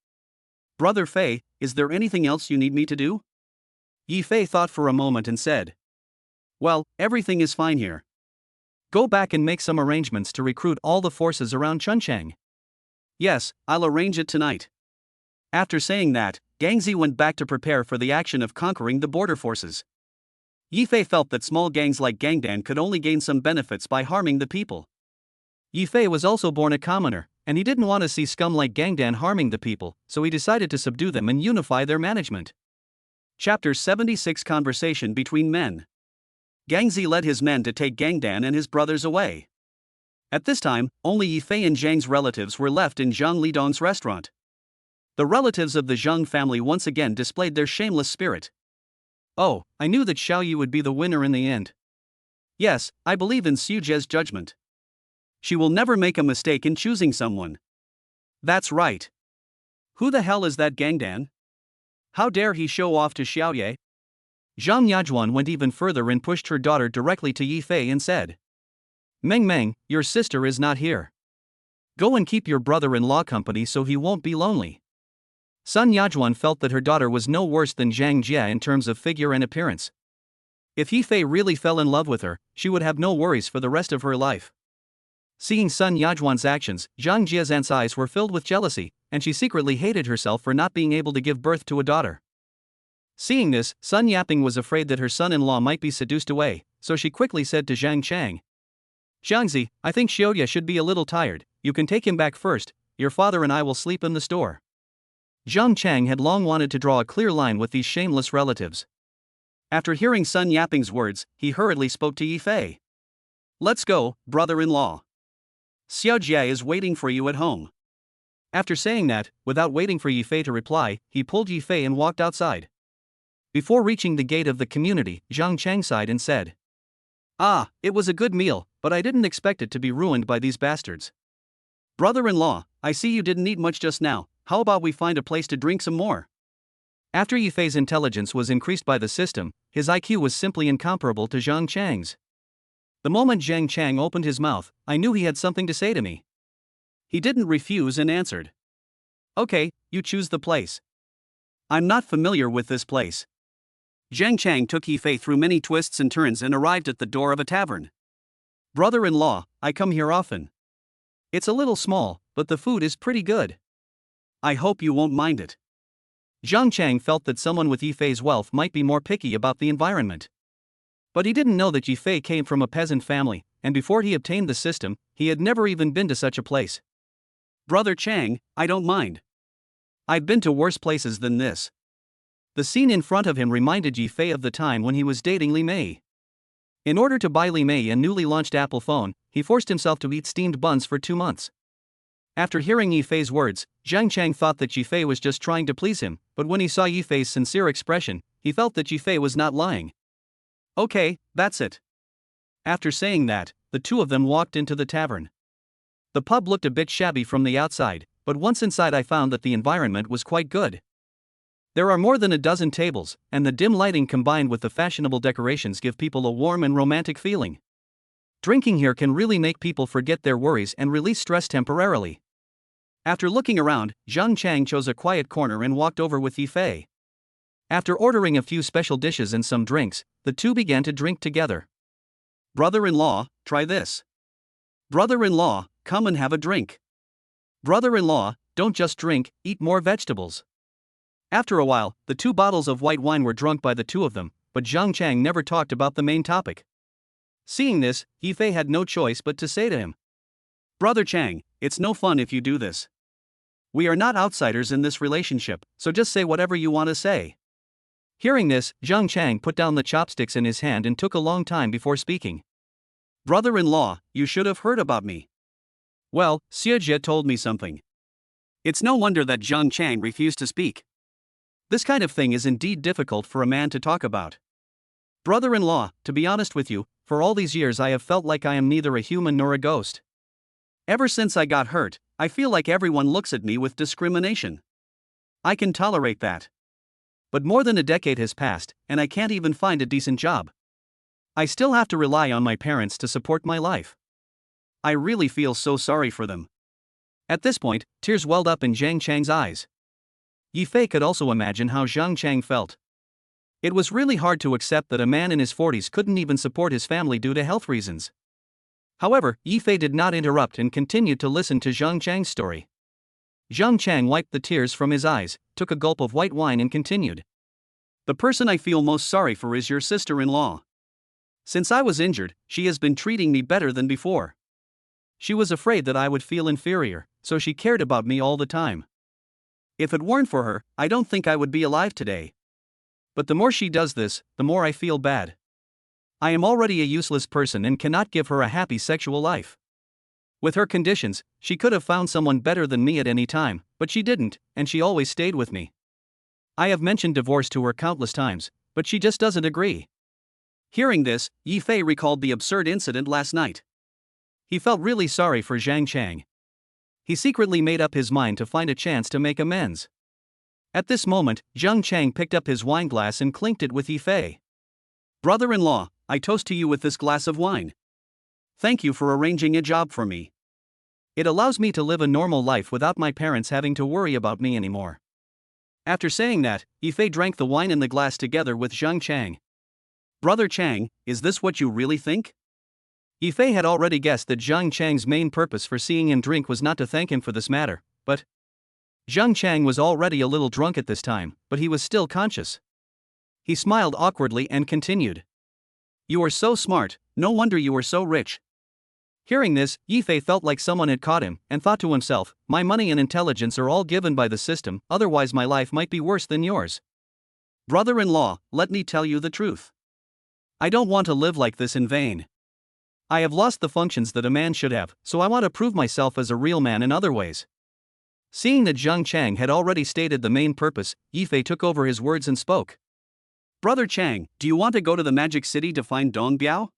"Brother Fei, is there anything else you need me to do?" Yi Fei thought for a moment and said, "Well, everything is fine here. Go back and make some arrangements to recruit all the forces around Chuncheng." "Yes, I'll arrange it tonight." After saying that, Gangzi went back to prepare for the action of conquering the border forces. Yi Fei felt that small gangs like Gangdan could only gain some benefits by harming the people. Yi Fei was also born a commoner, and he didn't want to see scum like Gangdan harming the people, so he decided to subdue them and unify their management. Chapter 76 Conversation Between Men. Gangzi led his men to take Gangdan and his brothers away. At this time, only Yi Fei and Zhang's relatives were left in Zhang Lidong's restaurant. The relatives of the Zheng family once again displayed their shameless spirit. "Oh, I knew that Xiao Yi would be the winner in the end. Yes, I believe in Xu Jie's judgment. She will never make a mistake in choosing someone. That's right. Who the hell is that Gangdan? How dare he show off to Xiao Ye?" Zhang Yajuan went even further and pushed her daughter directly to Yi Fei and said, "Meng Meng, your sister is not here. Go and keep your brother-in-law company so he won't be lonely." Sun Yajuan felt that her daughter was no worse than Zhang Jia in terms of figure and appearance. If Yi Fei really fell in love with her, she would have no worries for the rest of her life. Seeing Sun Yajuan's actions, Zhang Jia's eyes were filled with jealousy, and she secretly hated herself for not being able to give birth to a daughter. Seeing this, Sun Yaping was afraid that her son-in-law might be seduced away, so she quickly said to Zhang Chang, "Zhangzi, I think Xiaoya should be a little tired, you can take him back first, your father and I will sleep in the store." Zhang Chang had long wanted to draw a clear line with these shameless relatives. After hearing Sun Yaping's words, he hurriedly spoke to Yi Fei. "Let's go, brother-in-law. Xiao Jia is waiting for you at home." After saying that, without waiting for Yi Fei to reply, he pulled Yi Fei and walked outside. Before reaching the gate of the community, Zhang Chang sighed and said, "Ah, it was a good meal, but I didn't expect it to be ruined by these bastards. Brother-in-law, I see you didn't eat much just now, how about we find a place to drink some more?" After Yi Fei's intelligence was increased by the system, his IQ was simply incomparable to Zhang Chang's. The moment Zhang Chang opened his mouth, I knew he had something to say to me. He didn't refuse and answered. Okay, you choose the place. I'm not familiar with this place. Zhang Chang took Yifei through many twists and turns and arrived at the door of a tavern. Brother-in-law, I come here often. It's a little small, but the food is pretty good. I hope you won't mind it. Zhang Chang felt that someone with Yifei's wealth might be more picky about the environment. But he didn't know that Yifei came from a peasant family, and before he obtained the system, he had never even been to such a place. Brother Chang, I don't mind. I've been to worse places than this. The scene in front of him reminded Yifei of the time when he was dating Li Mei. In order to buy Li Mei a newly launched Apple phone, he forced himself to eat steamed buns for 2 months. After hearing Yifei's words, Zhang Chang thought that Yifei was just trying to please him, but when he saw Yifei's sincere expression, he felt that Yifei was not lying. Okay, that's it. After saying that, the two of them walked into the tavern. The pub looked a bit shabby from the outside, but once inside I found that the environment was quite good. There are more than a dozen tables, and the dim lighting combined with the fashionable decorations give people a warm and romantic feeling. Drinking here can really make people forget their worries and release stress temporarily. After looking around, Zhang Chang chose a quiet corner and walked over with Yifei. After ordering a few special dishes and some drinks, the two began to drink together. Brother-in-law, try this. Brother-in-law, come and have a drink. Brother-in-law, don't just drink, eat more vegetables. After a while, the 2 bottles of white wine were drunk by the two of them, but Zhang Chang never talked about the main topic. Seeing this, Yifei had no choice but to say to him, Brother Chang, it's no fun if you do this. We are not outsiders in this relationship, so just say whatever you want to say. Hearing this, Zhang Chang put down the chopsticks in his hand and took a long time before speaking. Brother-in-law, you should have heard about me. Well, Xie told me something. It's no wonder that Zhang Chang refused to speak. This kind of thing is indeed difficult for a man to talk about. Brother-in-law, to be honest with you, for all these years I have felt like I am neither a human nor a ghost. Ever since I got hurt, I feel like everyone looks at me with discrimination. I can tolerate that. But more than a decade has passed, and I can't even find a decent job. I still have to rely on my parents to support my life. I really feel so sorry for them. At this point, tears welled up in Zhang Chang's eyes. Yifei could also imagine how Zhang Chang felt. It was really hard to accept that a man in his 40s couldn't even support his family due to health reasons. However, Yifei did not interrupt and continued to listen to Zhang Chang's story. Zhang Chang wiped the tears from his eyes, took a gulp of white wine and continued. The person I feel most sorry for is your sister-in-law. Since I was injured, she has been treating me better than before. She was afraid that I would feel inferior, so she cared about me all the time. If it weren't for her, I don't think I would be alive today. But the more she does this, the more I feel bad. I am already a useless person and cannot give her a happy sexual life. With her conditions, she could have found someone better than me at any time, but she didn't, and she always stayed with me. I have mentioned divorce to her countless times, but she just doesn't agree. Hearing this, Yifei recalled the absurd incident last night. He felt really sorry for Zhang Chang. He secretly made up his mind to find a chance to make amends. At this moment, Zhang Chang picked up his wine glass and clinked it with Yifei. Brother-in-law, I toast to you with this glass of wine. Thank you for arranging a job for me. It allows me to live a normal life without my parents having to worry about me anymore. After saying that, Yifei drank the wine in the glass together with Zhang Chang. Brother Chang, is this what you really think? Yifei had already guessed that Zhang Chang's main purpose for seeing him drink was not to thank him for this matter, but Zhang Chang was already a little drunk at this time, but he was still conscious. He smiled awkwardly and continued. You are so smart, no wonder you are so rich. Hearing this, Yifei felt like someone had caught him, and thought to himself, my money and intelligence are all given by the system, otherwise my life might be worse than yours. Brother-in-law, let me tell you the truth. I don't want to live like this in vain. I have lost the functions that a man should have, so I want to prove myself as a real man in other ways. Seeing that Zhang Chang had already stated the main purpose, Yifei took over his words and spoke. Brother Chang, do you want to go to the Magic City to find Dong Biao?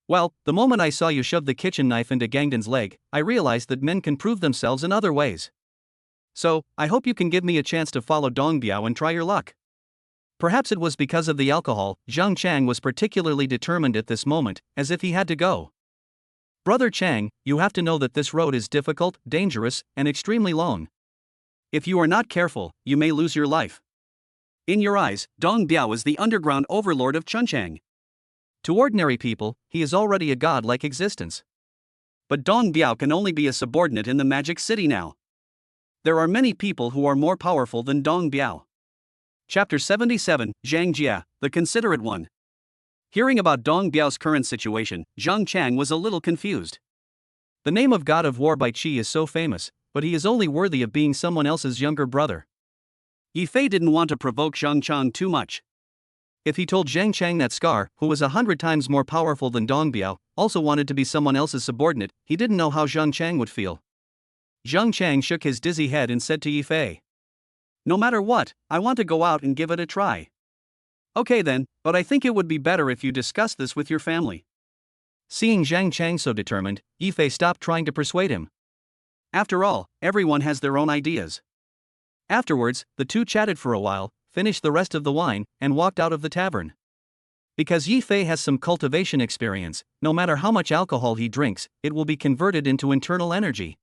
Well, the moment I saw you shove the kitchen knife into Gangden's leg, I realized that men can prove themselves in other ways. So, I hope you can give me a chance to follow Dong Biao and try your luck. Perhaps it was because of the alcohol. Zhang Chang was particularly determined at this moment, as if he had to go. Brother Chang, you have to know that this road is difficult, dangerous, and extremely long. If you are not careful, you may lose your life. In your eyes, Dong Biao is the underground overlord of Chunchang. To ordinary people, he is already a god-like existence. But Dong Biao can only be a subordinate in the Magic City now. There are many people who are more powerful than Dong Biao. Chapter 77, Zhang Jia, the Considerate One. Hearing about Dong Biao's current situation, Zhang Chang was a little confused. The name of God of War by Qi is so famous, but he is only worthy of being someone else's younger brother. Yi Fei didn't want to provoke Zhang Chang too much. If he told Zhang Chang that Scar, who was 100 times more powerful than Dong Biao, also wanted to be someone else's subordinate, he didn't know how Zhang Chang would feel. Zhang Chang shook his dizzy head and said to Yi Fei, "No matter what, I want to go out and give it a try." "Okay then, but I think it would be better if you discuss this with your family." Seeing Zhang Chang so determined, Yi Fei stopped trying to persuade him. After all, everyone has their own ideas. Afterwards, the two chatted for a while, finished the rest of the wine, and walked out of the tavern. Because Yi Fei has some cultivation experience, no matter how much alcohol he drinks, it will be converted into internal energy.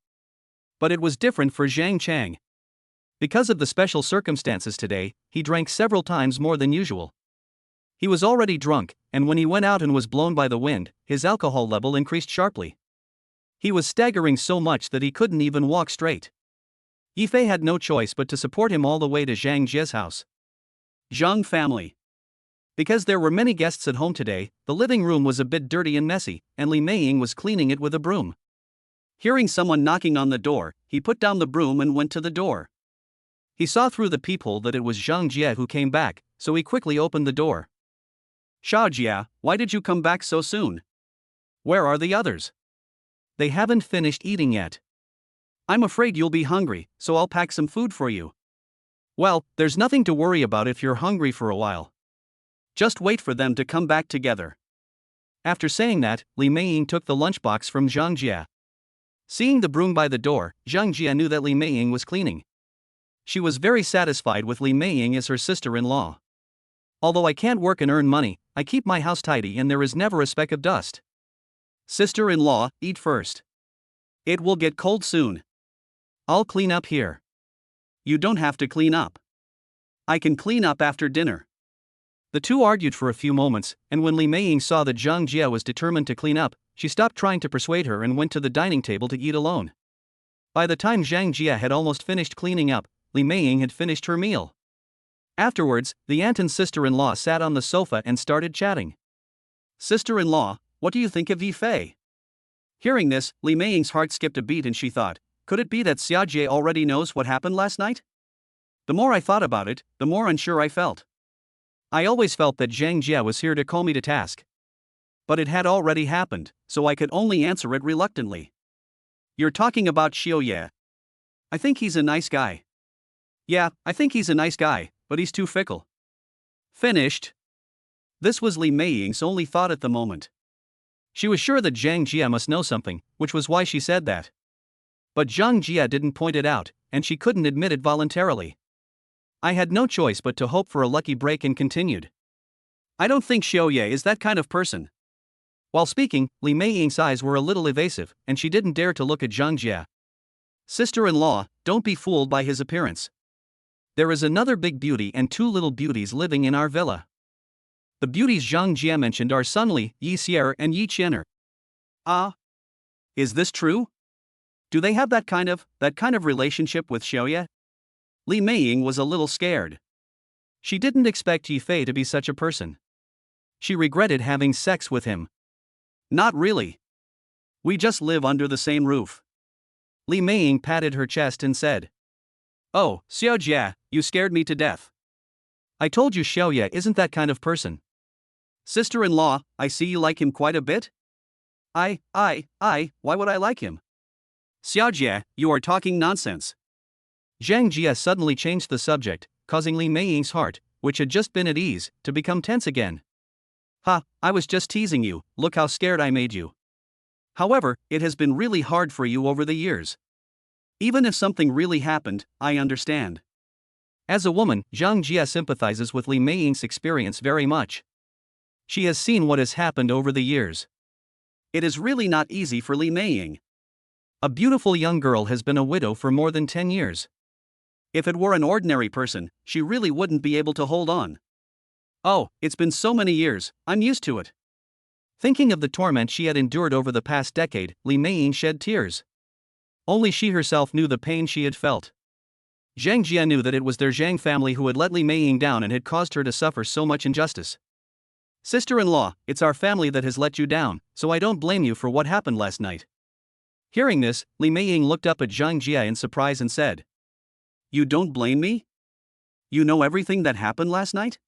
But it was different for Zhang Chang. Because of the special circumstances today, he drank several times more than usual. He was already drunk, and when he went out and was blown by the wind, his alcohol level increased sharply. He was staggering so much that he couldn't even walk straight. Yi Fei had no choice but to support him all the way to Zhang Jia's house. Zhang family. Because there were many guests at home today, the living room was a bit dirty and messy, and Li Meiying was cleaning it with a broom. Hearing someone knocking on the door, he put down the broom and went to the door. He saw through the peephole that it was Zhang Jia who came back, so he quickly opened the door. "Xiao Jia, why did you come back so soon? Where are the others? They haven't finished eating yet. I'm afraid you'll be hungry, so I'll pack some food for you." "Well, there's nothing to worry about if you're hungry for a while. Just wait for them to come back together." After saying that, Li Meiying took the lunchbox from Zhang Jia. Seeing the broom by the door, Zhang Jia knew that Li Meiying was cleaning. She was very satisfied with Li Meiying as her sister-in-law. "Although I can't work and earn money, I keep my house tidy and there is never a speck of dust. Sister-in-law, eat first. It will get cold soon. I'll clean up here." "You don't have to clean up. I can clean up after dinner." The two argued for a few moments, and when Li Meiying saw that Zhang Jia was determined to clean up, she stopped trying to persuade her and went to the dining table to eat alone. By the time Zhang Jia had almost finished cleaning up, Li Meiying had finished her meal. Afterwards, the aunt and sister-in-law sat on the sofa and started chatting. "Sister-in-law, what do you think of Yi Fei?" Hearing this, Li Meiying's heart skipped a beat and she thought, could it be that Xia Jie already knows what happened last night? The more I thought about it, the more unsure I felt. I always felt that Zhang Jia was here to call me to task. But it had already happened, so I could only answer it reluctantly. "You're talking about Xiao Ye. I think he's a nice guy." "Yeah, I think he's a nice guy, but he's too fickle." Finished. This was Li Meiying's only thought at the moment. She was sure that Zhang Jia must know something, which was why she said that. But Zhang Jia didn't point it out, and she couldn't admit it voluntarily. I had no choice but to hope for a lucky break and continued. "I don't think Xiao Ye is that kind of person." While speaking, Li Meiying's eyes were a little evasive, and she didn't dare to look at Zhang Jia. "Sister-in-law, don't be fooled by his appearance. There is another big beauty and two little beauties living in our villa. The beauties Zhang Jia mentioned are Sun Li, Yi Xier and Yi Qianer." "Ah? Is this true? Do they have that kind of relationship with Xiao Ye?" Li Meiying was a little scared. She didn't expect Yi Fei to be such a person. She regretted having sex with him. "Not really. We just live under the same roof." Li Meiying patted her chest and said, "Oh, Xiao Jia, you scared me to death. I told you Xiao Ye isn't that kind of person." "Sister-in-law, I see you like him quite a bit." Why would I like him?" "Xiao Jia, you are talking nonsense." Zhang Jia suddenly changed the subject, causing Li Meiying's heart, which had just been at ease, to become tense again. "Ha, I was just teasing you, look how scared I made you. However, it has been really hard for you over the years. Even if something really happened, I understand. As a woman, Zhang Jia sympathizes with Li Meiying's experience very much. She has seen what has happened over the years. It is really not easy for Li Meiying. A beautiful young girl has been a widow for more than 10 years. If it were an ordinary person, she really wouldn't be able to hold on. Oh, it's been so many years, I'm used to it. Thinking of the torment she had endured over the past decade, Li Meiying shed tears. Only she herself knew the pain she had felt. Zhang Jia knew that it was their Zhang family who had let Li Meiying down and had caused her to suffer so much injustice. Sister-in-law, it's our family that has let you down, so I don't blame you for what happened last night. Hearing this, Li Meiying looked up at Zhang Jia in surprise and said, You don't blame me? You know everything that happened last night?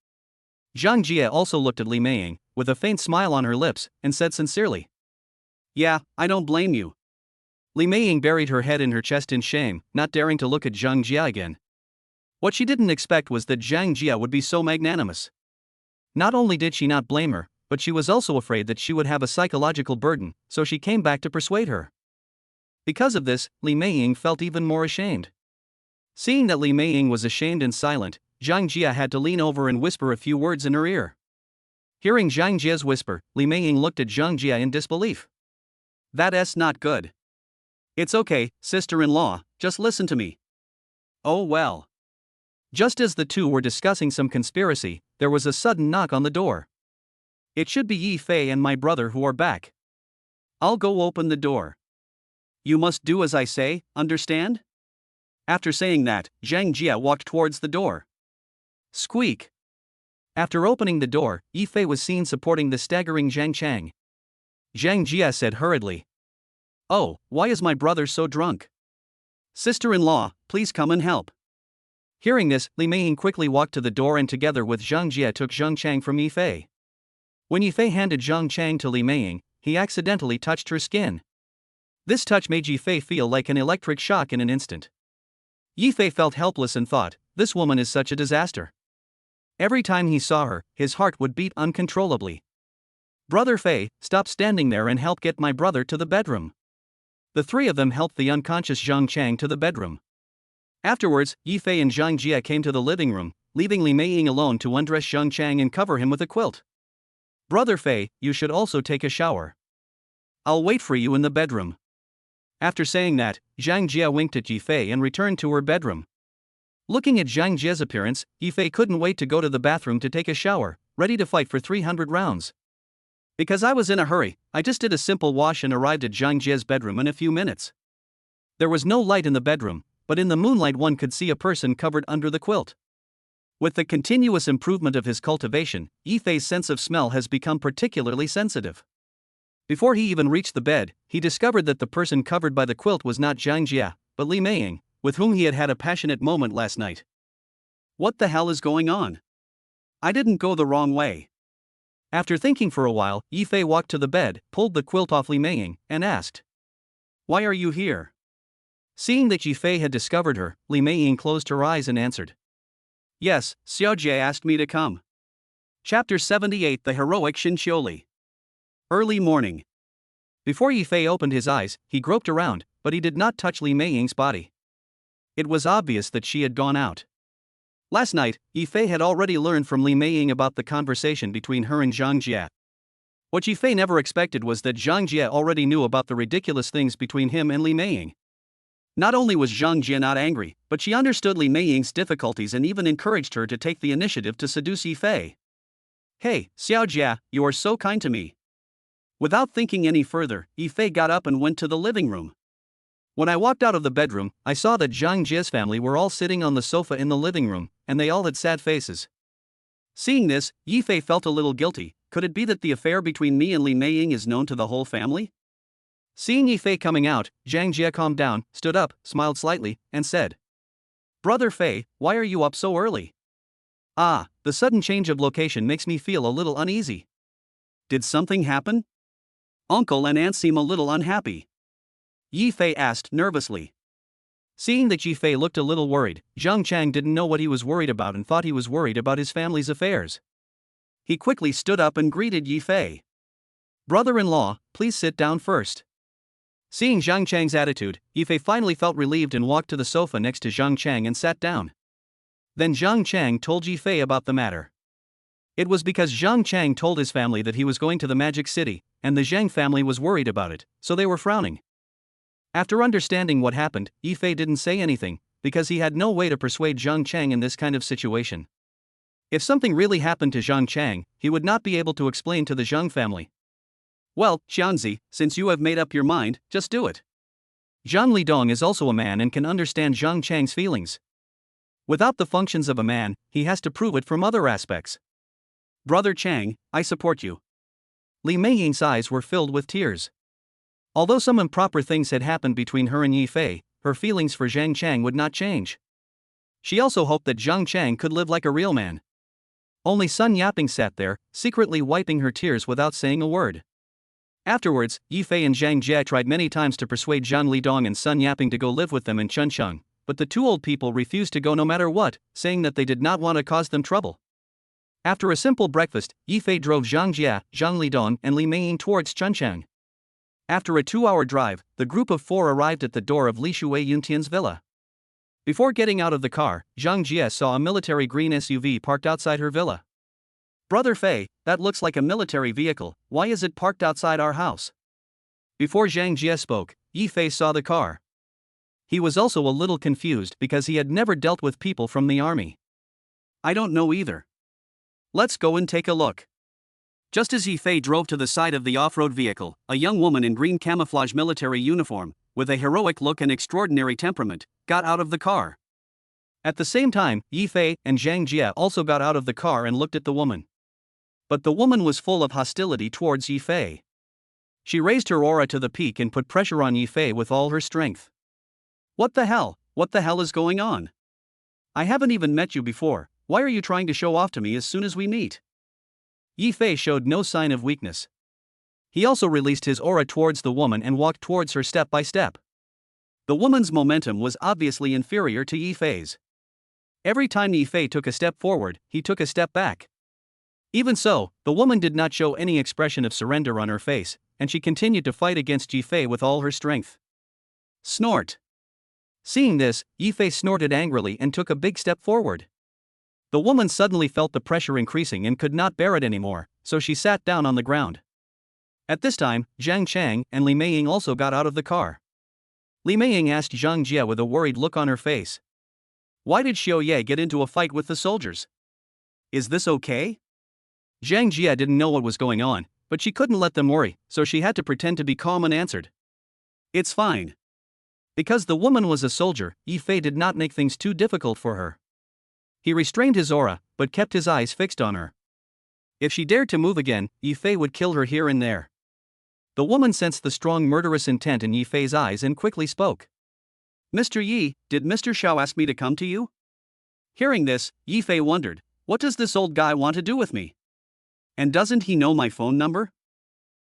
Zhang Jia also looked at Li Meiying, with a faint smile on her lips, and said sincerely, Yeah, I don't blame you. Li Meiying buried her head in her chest in shame, not daring to look at Zhang Jia again. What she didn't expect was that Zhang Jia would be so magnanimous. Not only did she not blame her, but she was also afraid that she would have a psychological burden, so she came back to persuade her. Because of this, Li Meiying felt even more ashamed. Seeing that Li Meiying was ashamed and silent, Zhang Jia had to lean over and whisper a few words in her ear. Hearing Zhang Jia's whisper, Li Meiying looked at Zhang Jia in disbelief. That's not good. It's okay, sister-in-law, just listen to me. Oh well. Just as the two were discussing some conspiracy, there was a sudden knock on the door. It should be Yi Fei and my brother who are back. I'll go open the door. You must do as I say, understand? After saying that, Zhang Jia walked towards the door. Squeak. After opening the door, Yi Fei was seen supporting the staggering Zhang Chang. Zhang Jia said hurriedly, Oh, why is my brother so drunk? Sister-in-law, please come and help. Hearing this, Li Meiying quickly walked to the door and together with Zhang Jia took Zhang Chang from Yi Fei. When Yi Fei handed Zhang Chang to Li Meiying, he accidentally touched her skin. This touch made Yi Fei feel like an electric shock in an instant. Yi Fei felt helpless and thought, this woman is such a disaster. Every time he saw her, his heart would beat uncontrollably. Brother Fei, stop standing there and help get my brother to the bedroom. The three of them helped the unconscious Zhang Chang to the bedroom. Afterwards, Yi Fei and Zhang Jia came to the living room, leaving Li Meiying alone to undress Zhang Chang and cover him with a quilt. Brother Fei, you should also take a shower. I'll wait for you in the bedroom. After saying that, Zhang Jia winked at Yi Fei and returned to her bedroom. Looking at Zhang Jia's appearance, Yi Fei couldn't wait to go to the bathroom to take a shower, ready to fight for 300 rounds. Because I was in a hurry, I just did a simple wash and arrived at Zhang Jia's bedroom in a few minutes. There was no light in the bedroom, but in the moonlight one could see a person covered under the quilt. With the continuous improvement of his cultivation, Yi Fei's sense of smell has become particularly sensitive. Before he even reached the bed, he discovered that the person covered by the quilt was not Zhang Jia, but Li Meiying, with whom he had had a passionate moment last night. What the hell is going on? I didn't go the wrong way. After thinking for a while, Yi Fei walked to the bed, pulled the quilt off Li Meiying, and asked, Why are you here? Seeing that Yi Fei had discovered her, Li Meiying closed her eyes and answered, Yes, Xiao Jie asked me to come. Chapter 78 The Heroic Xinqiuli. Early morning. Before Yi Fei opened his eyes, he groped around, but he did not touch Li Meiying's body. It was obvious that she had gone out. Last night, Yi Fei had already learned from Li Meiying about the conversation between her and Zhang Jia. What Yi Fei never expected was that Zhang Jia already knew about the ridiculous things between him and Li Meiying. Not only was Zhang Jia not angry, but she understood Li Meiying's difficulties and even encouraged her to take the initiative to seduce Yi Fei. Hey, Xiao Jia, you are so kind to me. Without thinking any further, Yi Fei got up and went to the living room. When I walked out of the bedroom, I saw that Zhang Jia's family were all sitting on the sofa in the living room, and they all had sad faces. Seeing this, Yi Fei felt a little guilty. Could it be that the affair between me and Li Meiying is known to the whole family? Seeing Yi Fei coming out, Zhang Jia calmed down, stood up, smiled slightly, and said, Brother Fei, why are you up so early? Ah, the sudden change of location makes me feel a little uneasy. Did something happen? Uncle and aunt seem a little unhappy. Yi Fei asked nervously. Seeing that Yi Fei looked a little worried, Zhang Chang didn't know what he was worried about and thought he was worried about his family's affairs. He quickly stood up and greeted Yi Fei. Brother-in-law, please sit down first. Seeing Zhang Chang's attitude, Yi Fei finally felt relieved and walked to the sofa next to Zhang Chang and sat down. Then Zhang Chang told Yi Fei about the matter. It was because Zhang Chang told his family that he was going to the Magic City, and the Zhang family was worried about it, so they were frowning. After understanding what happened, Yi Fei didn't say anything, because he had no way to persuade Zhang Chang in this kind of situation. If something really happened to Zhang Chang, he would not be able to explain to the Zhang family. Well, Xianzi, since you have made up your mind, just do it. Zhang Lidong is also a man and can understand Zhang Chang's feelings. Without the functions of a man, he has to prove it from other aspects. Brother Chang, I support you. Li Meiying's eyes were filled with tears. Although some improper things had happened between her and Yi Fei, her feelings for Zhang Chang would not change. She also hoped that Zhang Chang could live like a real man. Only Sun Yaping sat there, secretly wiping her tears without saying a word. Afterwards, Yi Fei and Zhang Jie tried many times to persuade Zhang Lidong and Sun Yaping to go live with them in Chuncheng, but the two old people refused to go no matter what, saying that they did not want to cause them trouble. After a simple breakfast, Yi Fei drove Zhang Jie, Zhang Lidong, and Li Meiying towards Chuncheng. After a 2-hour drive, the group of 4 arrived at the door of Li Shui Yuntian's villa. Before getting out of the car, Zhang Jie saw a military green SUV parked outside her villa. Brother Fei, that looks like a military vehicle, why is it parked outside our house? Before Zhang Jie spoke, Yi Fei saw the car. He was also a little confused because he had never dealt with people from the army. I don't know either. Let's go and take a look. Just as Yi Fei drove to the side of the off-road vehicle, a young woman in green camouflage military uniform, with a heroic look and extraordinary temperament, got out of the car. At the same time, Yi Fei and Zhang Jie also got out of the car and looked at the woman. But the woman was full of hostility towards Yi Fei. She raised her aura to the peak and put pressure on Yi Fei with all her strength. What the hell? What the hell is going on? I haven't even met you before, why are you trying to show off to me as soon as we meet? Yi Fei showed no sign of weakness. He also released his aura towards the woman and walked towards her step by step. The woman's momentum was obviously inferior to Yi Fei's. Every time Yi Fei took a step forward, he took a step back. Even so, the woman did not show any expression of surrender on her face, and she continued to fight against Yi Fei with all her strength. Snort. Seeing this, Yi Fei snorted angrily and took a big step forward. The woman suddenly felt the pressure increasing and could not bear it anymore, so she sat down on the ground. At this time, Zhang Chang and Li Meiying also got out of the car. Li Meiying asked Zhang Jie with a worried look on her face. Why did Xiao Ye get into a fight with the soldiers? Is this okay? Zhang Jie didn't know what was going on, but she couldn't let them worry, so she had to pretend to be calm and answered. It's fine. Because the woman was a soldier, Yi Fei did not make things too difficult for her. He restrained his aura, but kept his eyes fixed on her. If she dared to move again, Yi Fei would kill her here and there. The woman sensed the strong murderous intent in Yi Fei's eyes and quickly spoke. Mr. Yi, did Mr. Xiao ask me to come to you? Hearing this, Yi Fei wondered, what does this old guy want to do with me? And doesn't he know my phone number?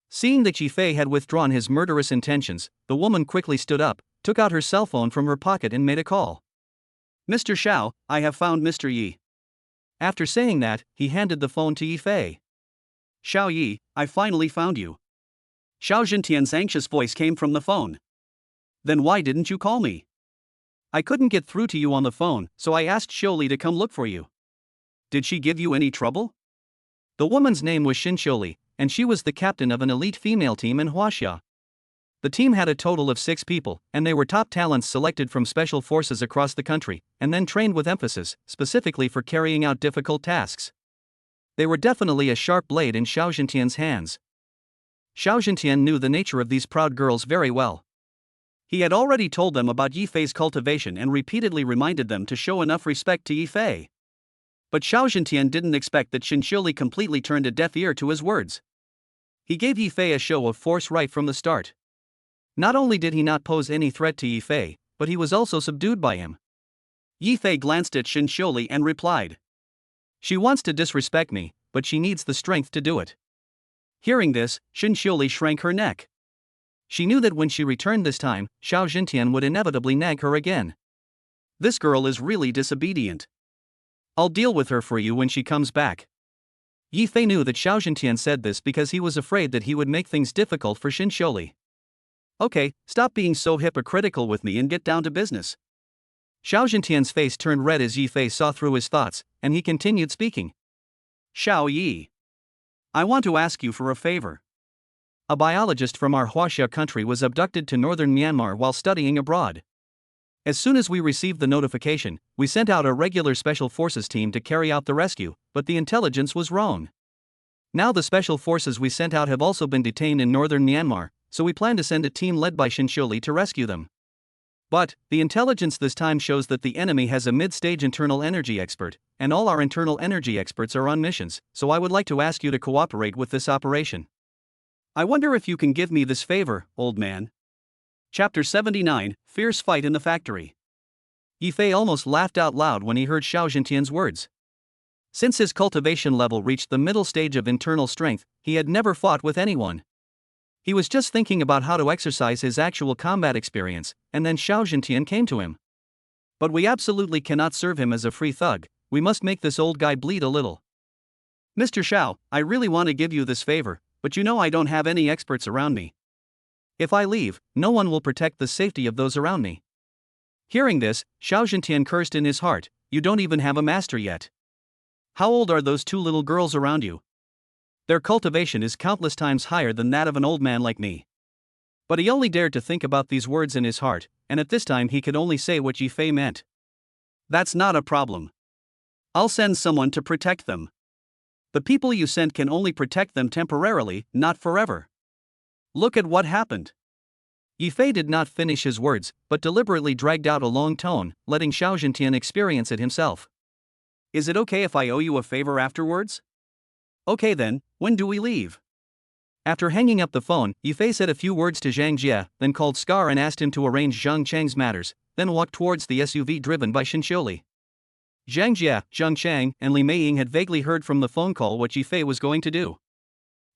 Seeing that Yi Fei had withdrawn his murderous intentions, the woman quickly stood up, took out her cell phone from her pocket and made a call. Mr. Xiao, I have found Mr. Yi. After saying that, he handed the phone to Yi Fei. Xiao Yi, I finally found you. Xiao Zhentian's anxious voice came from the phone. Then why didn't you call me? I couldn't get through to you on the phone, so I asked Xiuli to come look for you. Did she give you any trouble? The woman's name was Xin Xiuli, and she was the captain of an elite female team in Huaxia. The team had a total of 6 people, and they were top talents selected from special forces across the country, and then trained with emphasis, specifically for carrying out difficult tasks. They were definitely a sharp blade in Xiao Zhentian's hands. Xiao Zhentian knew the nature of these proud girls very well. He had already told them about Yi Fei's cultivation and repeatedly reminded them to show enough respect to Yi Fei. But Xiao Zhentian didn't expect that Xin Xiuli completely turned a deaf ear to his words. He gave Yi Fei a show of force right from the start. Not only did he not pose any threat to Yi Fei, but he was also subdued by him. Yi Fei glanced at Xin Xiuli and replied. She wants to disrespect me, but she needs the strength to do it. Hearing this, Xin Xiuli shrank her neck. She knew that when she returned this time, Xiao Zhentian would inevitably nag her again. This girl is really disobedient. I'll deal with her for you when she comes back. Yi Fei knew that Xiao Zhentian said this because he was afraid that he would make things difficult for Xin Xiuli. Okay, stop being so hypocritical with me and get down to business. Xiao Zhentian's face turned red as Yi Fei saw through his thoughts, and he continued speaking. Xiao Yi, I want to ask you for a favor. A biologist from our Huaxia country was abducted to northern Myanmar while studying abroad. As soon as we received the notification, we sent out a regular special forces team to carry out the rescue, but the intelligence was wrong. Now the special forces we sent out have also been detained in northern Myanmar, so we plan to send a team led by Shinshuli to rescue them. But the intelligence this time shows that the enemy has a mid-stage internal energy expert, and all our internal energy experts are on missions, so I would like to ask you to cooperate with this operation. I wonder if you can give me this favor, old man. Chapter 79, Fierce Fight in the Factory. Yi Fei almost laughed out loud when he heard Xiao Zhentian's words. Since his cultivation level reached the middle stage of internal strength, he had never fought with anyone. He was just thinking about how to exercise his actual combat experience, and then Xiao Zhentian came to him. But we absolutely cannot serve him as a free thug, we must make this old guy bleed a little. Mr. Xiao, I really want to give you this favor, but you know I don't have any experts around me. If I leave, no one will protect the safety of those around me. Hearing this, Xiao Zhentian cursed in his heart, you don't even have a master yet. How old are those two little girls around you? Their cultivation is countless times higher than that of an old man like me. But he only dared to think about these words in his heart, and at this time he could only say what Yi Fei meant. That's not a problem. I'll send someone to protect them. The people you sent can only protect them temporarily, not forever. Look at what happened. Yi Fei did not finish his words, but deliberately dragged out a long tone, letting Xiao Zhentian experience it himself. Is it okay if I owe you a favor afterwards? Okay then, when do we leave? After hanging up the phone, Yi Fei said a few words to Zhang Jie, then called Scar and asked him to arrange Zhang Chang's matters, then walked towards the SUV driven by Shinshuli. Zhang Jie, Zhang Chang, and Li Meiying had vaguely heard from the phone call what Yi Fei was going to do.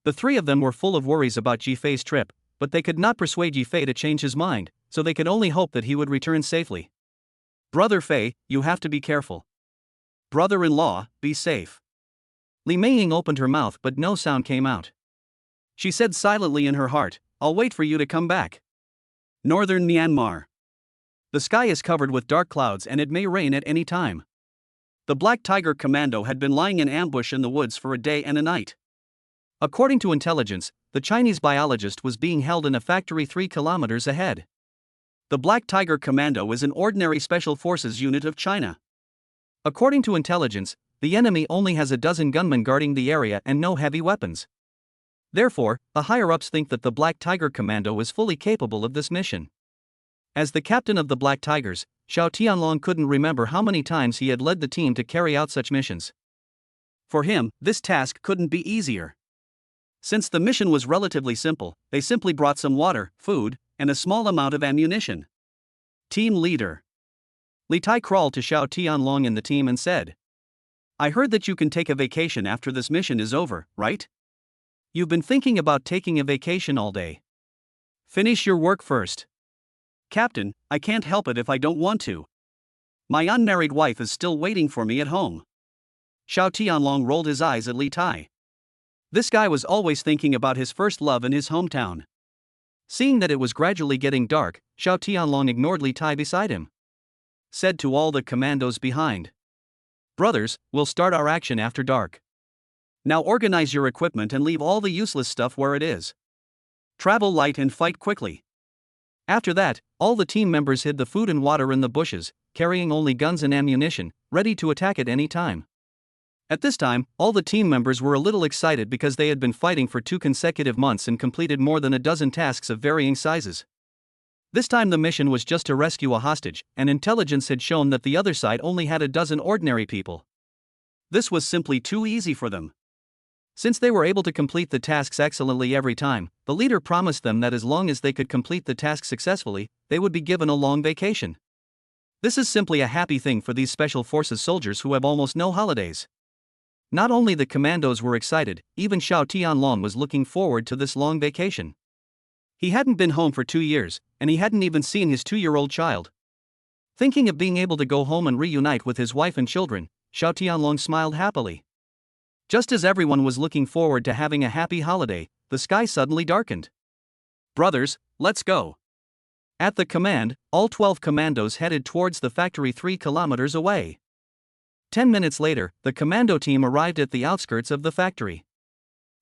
The three of them were full of worries about Yi Fei's trip, but they could not persuade Yi Fei to change his mind, so they could only hope that he would return safely. Brother Fei, you have to be careful. Brother-in-law, be safe. Li Meiying opened her mouth but no sound came out. She said silently in her heart, I'll wait for you to come back. Northern Myanmar. The sky is covered with dark clouds and it may rain at any time. The Black Tiger Commando had been lying in ambush in the woods for a day and a night. According to intelligence, the Chinese biologist was being held in a factory 3 kilometers ahead. The Black Tiger Commando is an ordinary special forces unit of China. According to intelligence, the enemy only has a dozen gunmen guarding the area and no heavy weapons. Therefore, the higher-ups think that the Black Tiger Commando is fully capable of this mission. As the captain of the Black Tigers, Xiao Tianlong couldn't remember how many times he had led the team to carry out such missions. For him, this task couldn't be easier. Since the mission was relatively simple, they simply brought some water, food, and a small amount of ammunition. Team leader. Li Tai crawled to Xiao Tianlong in the team and said, I heard that you can take a vacation after this mission is over, right? You've been thinking about taking a vacation all day. Finish your work first. Captain, I can't help it if I don't want to. My unmarried wife is still waiting for me at home. Xiao Tianlong rolled his eyes at Li Tai. This guy was always thinking about his first love in his hometown. Seeing that it was gradually getting dark, Xiao Tianlong ignored Li Tai beside him. Said to all the commandos behind. Brothers, we'll start our action after dark. Now organize your equipment and leave all the useless stuff where it is. Travel light and fight quickly. After that, all the team members hid the food and water in the bushes, carrying only guns and ammunition, ready to attack at any time. At this time, all the team members were a little excited because they had been fighting for 2 consecutive months and completed more than a dozen tasks of varying sizes. This time the mission was just to rescue a hostage, and intelligence had shown that the other side only had a dozen ordinary people. This was simply too easy for them. Since they were able to complete the tasks excellently every time, the leader promised them that as long as they could complete the task successfully, they would be given a long vacation. This is simply a happy thing for these special forces soldiers who have almost no holidays. Not only the commandos were excited, even Xiao Tianlong was looking forward to this long vacation. He hadn't been home for 2 years, and he hadn't even seen his 2-year-old child. Thinking of being able to go home and reunite with his wife and children, Xiao Tianlong smiled happily. Just as everyone was looking forward to having a happy holiday, the sky suddenly darkened. Brothers, let's go. At the command, all 12 commandos headed towards the factory 3 kilometers away. 10 minutes later, the commando team arrived at the outskirts of the factory.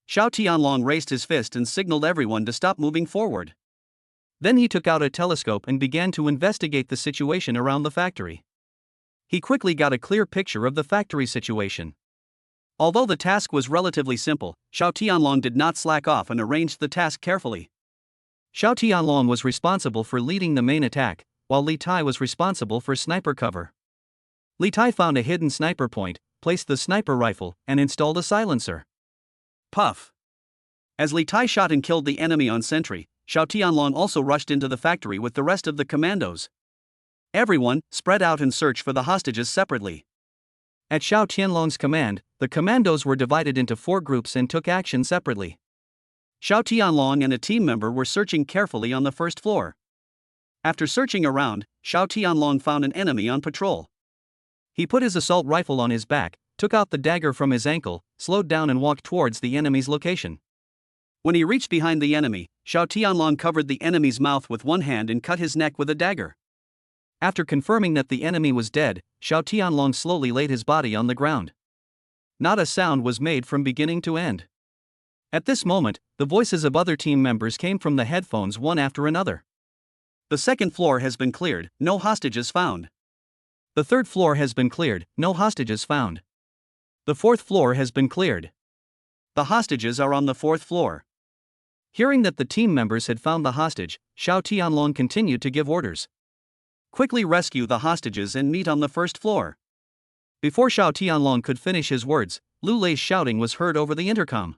Xiao Tianlong raised his fist and signaled everyone to stop moving forward. Then he took out a telescope and began to investigate the situation around the factory. He quickly got a clear picture of the factory situation. Although the task was relatively simple, Xiao Tianlong did not slack off and arranged the task carefully. Xiao Tianlong was responsible for leading the main attack, while Li Tai was responsible for sniper cover. Li Tai found a hidden sniper point, placed the sniper rifle, and installed a silencer. Puff. As Li Tai shot and killed the enemy on sentry, Xiao Tianlong also rushed into the factory with the rest of the commandos. Everyone spread out and searched for the hostages separately. At Xiao Tianlong's command, the commandos were divided into 4 groups and took action separately. Xiao Tianlong and a team member were searching carefully on the first floor. After searching around, Xiao Tianlong found an enemy on patrol. He put his assault rifle on his back, took out the dagger from his ankle, slowed down and walked towards the enemy's location. When he reached behind the enemy, Xiao Tianlong covered the enemy's mouth with one hand and cut his neck with a dagger. After confirming that the enemy was dead, Xiao Tianlong slowly laid his body on the ground. Not a sound was made from beginning to end. At this moment, the voices of other team members came from the headphones one after another. The second floor has been cleared, no hostages found. The third floor has been cleared, no hostages found. The fourth floor has been cleared. The hostages are on the fourth floor. Hearing that the team members had found the hostage, Xiao Tianlong continued to give orders. Quickly rescue the hostages and meet on the first floor. Before Xiao Tianlong could finish his words, Lu Lei's shouting was heard over the intercom.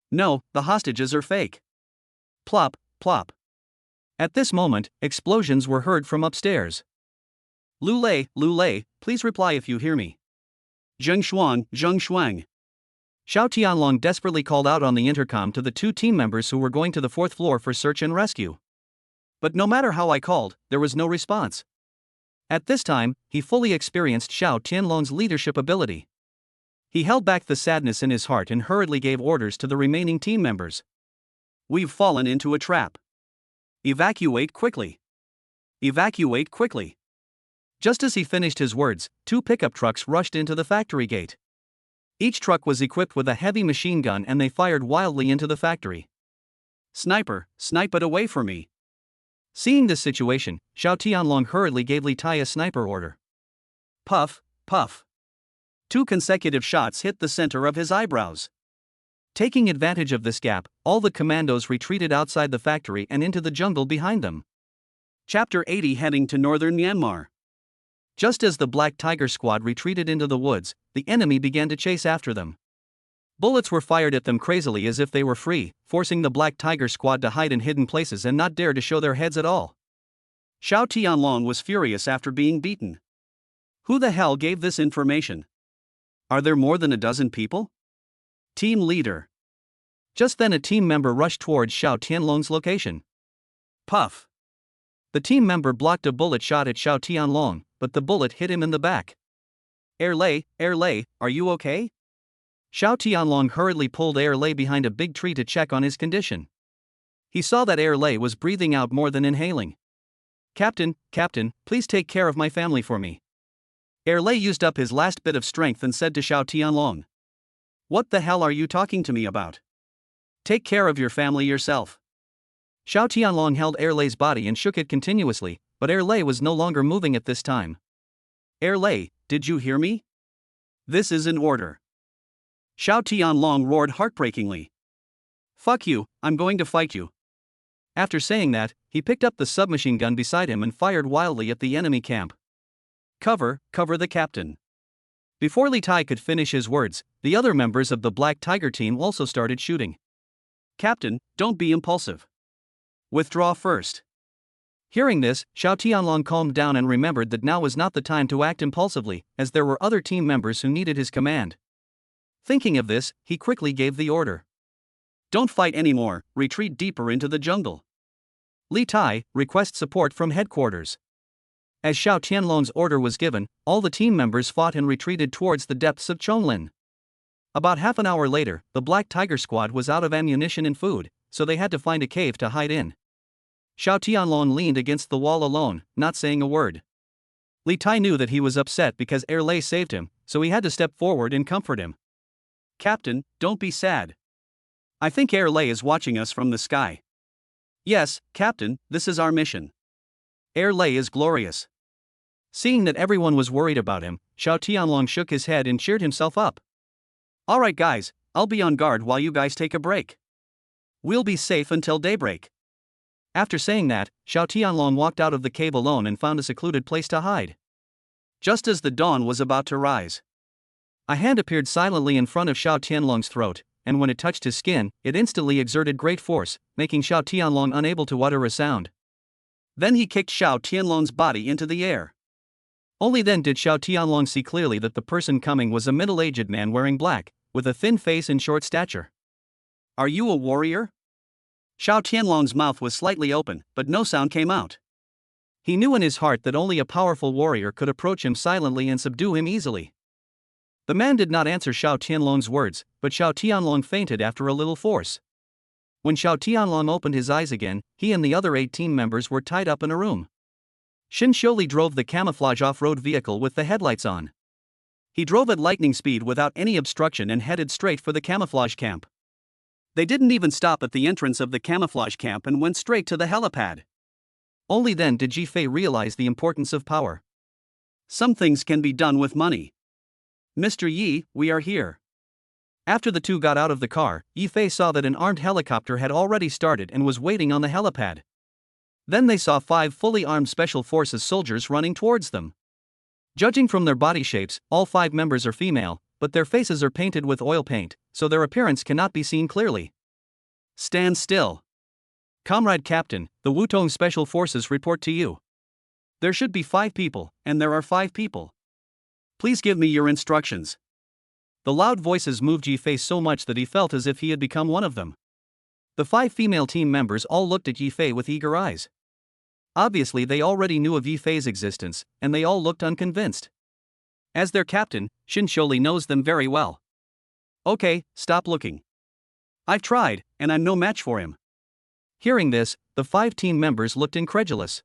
No, the hostages are fake. Plop, plop. At this moment, explosions were heard from upstairs. Lu Lei, please reply if you hear me. Zheng Shuang. Xiao Tianlong desperately called out on the intercom to the 2 team members who were going to the 4th floor for search and rescue. But no matter how I called, there was no response. At this time, he fully experienced Xiao Tianlong's leadership ability. He held back the sadness in his heart and hurriedly gave orders to the remaining team members. We've fallen into a trap. Evacuate quickly. Evacuate quickly. Just as he finished his words, 2 pickup trucks rushed into the factory gate. Each truck was equipped with a heavy machine gun and they fired wildly into the factory. Sniper, snipe it away from me. Seeing this situation, Xiao Tianlong hurriedly gave Li Tai a sniper order. Puff, puff. 2 consecutive shots hit the center of his eyebrows. Taking advantage of this gap, all the commandos retreated outside the factory and into the jungle behind them. Chapter 80 heading to northern Myanmar. Just as the Black Tiger squad retreated into the woods, the enemy began to chase after them. Bullets were fired at them crazily as if they were free, forcing the Black Tiger squad to hide in hidden places and not dare to show their heads at all. Xiao Tianlong was furious after being beaten. Who the hell gave this information? Are there more than a dozen people? Team leader. Just then a team member rushed towards Xiao Tianlong's location. Puff. The team member blocked a bullet shot at Xiao Tianlong, but the bullet hit him in the back. Lei, are you okay? Xiao Tianlong hurriedly pulled Lei behind a big tree to check on his condition. He saw that Lei was breathing out more than inhaling. Captain, please take care of my family for me. Lei used up his last bit of strength and said to Xiao Tianlong. What the hell are you talking to me about? Take care of your family yourself. Xiao Tianlong held Lei's body and shook it continuously, but Lei was no longer moving at this time. Lei, did you hear me? This is an order. Xiao Tianlong roared heartbreakingly. Fuck you, I'm going to fight you. After saying that, he picked up the submachine gun beside him and fired wildly at the enemy camp. Cover the captain. Before Li Tai could finish his words, the other members of the Black Tiger team also started shooting. Captain, don't be impulsive. Withdraw first. Hearing this, Xiao Tianlong calmed down and remembered that now was not the time to act impulsively, as there were other team members who needed his command. Thinking of this, he quickly gave the order. Don't fight anymore, retreat deeper into the jungle. Li Tai, request support from headquarters. As Xiao Tianlong's order was given, all the team members fought and retreated towards the depths of Chonglin. About half an hour later, the Black Tiger squad was out of ammunition and food, so they had to find a cave to hide in. Xiao Tianlong leaned against the wall alone, not saying a word. Li Tai knew that he was upset because Lei saved him, so he had to step forward and comfort him. Captain, don't be sad. I think Lei is watching us from the sky. Yes, Captain, this is our mission. Lei is glorious. Seeing that everyone was worried about him, Xiao Tianlong shook his head and cheered himself up. Alright guys, I'll be on guard while you guys take a break. We'll be safe until daybreak. After saying that, Xiao Tianlong walked out of the cave alone and found a secluded place to hide. Just as the dawn was about to rise, a hand appeared silently in front of Xiao Tianlong's throat, and when it touched his skin, it instantly exerted great force, making Xiao Tianlong unable to utter a sound. Then he kicked Xiao Tianlong's body into the air. Only then did Xiao Tianlong see clearly that the person coming was a middle-aged man wearing black, with a thin face and short stature. Are you a warrior? Xiao Tianlong's mouth was slightly open, but no sound came out. He knew in his heart that only a powerful warrior could approach him silently and subdue him easily. The man did not answer Xiao Tianlong's words, but Xiao Tianlong fainted after a little force. When Xiao Tianlong opened his eyes again, he and the other 8 team members were tied up in a room. Xin Xiuli drove the camouflage off-road vehicle with the headlights on. He drove at lightning speed without any obstruction and headed straight for the camouflage camp. They didn't even stop at the entrance of the camouflage camp and went straight to the helipad. Only then did Ji Fei realize the importance of power. Some things can be done with money. Mr. Yi, we are here. After the two got out of the car, Yi Fei saw that an armed helicopter had already started and was waiting on the helipad. Then they saw 5 fully armed Special Forces soldiers running towards them. Judging from their body shapes, all 5 members are female, but their faces are painted with oil paint, so their appearance cannot be seen clearly. Stand still. Comrade Captain, the Wutong Special Forces report to you. There should be 5 people, and there are 5 people. Please give me your instructions. The loud voices moved Yi Fei so much that he felt as if he had become one of them. The 5 female team members all looked at Yi Fei with eager eyes. Obviously they already knew of Yi Fei's existence, and they all looked unconvinced. As their captain, Xin Xiuli knows them very well. Okay, stop looking. I've tried, and I'm no match for him. Hearing this, the 5 team members looked incredulous.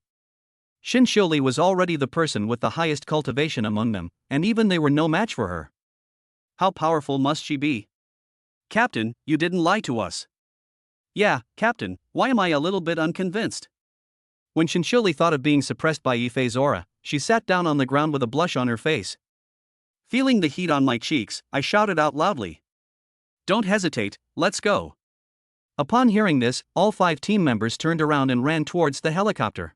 Xin Xiuli was already the person with the highest cultivation among them, and even they were no match for her. How powerful must she be? Captain, you didn't lie to us. Yeah, Captain, why am I a little bit unconvinced? When Xin Xiuli thought of being suppressed by Yi Fei's aura, she sat down on the ground with a blush on her face. Feeling the heat on my cheeks, I shouted out loudly. Don't hesitate, let's go. Upon hearing this, all 5 team members turned around and ran towards the helicopter.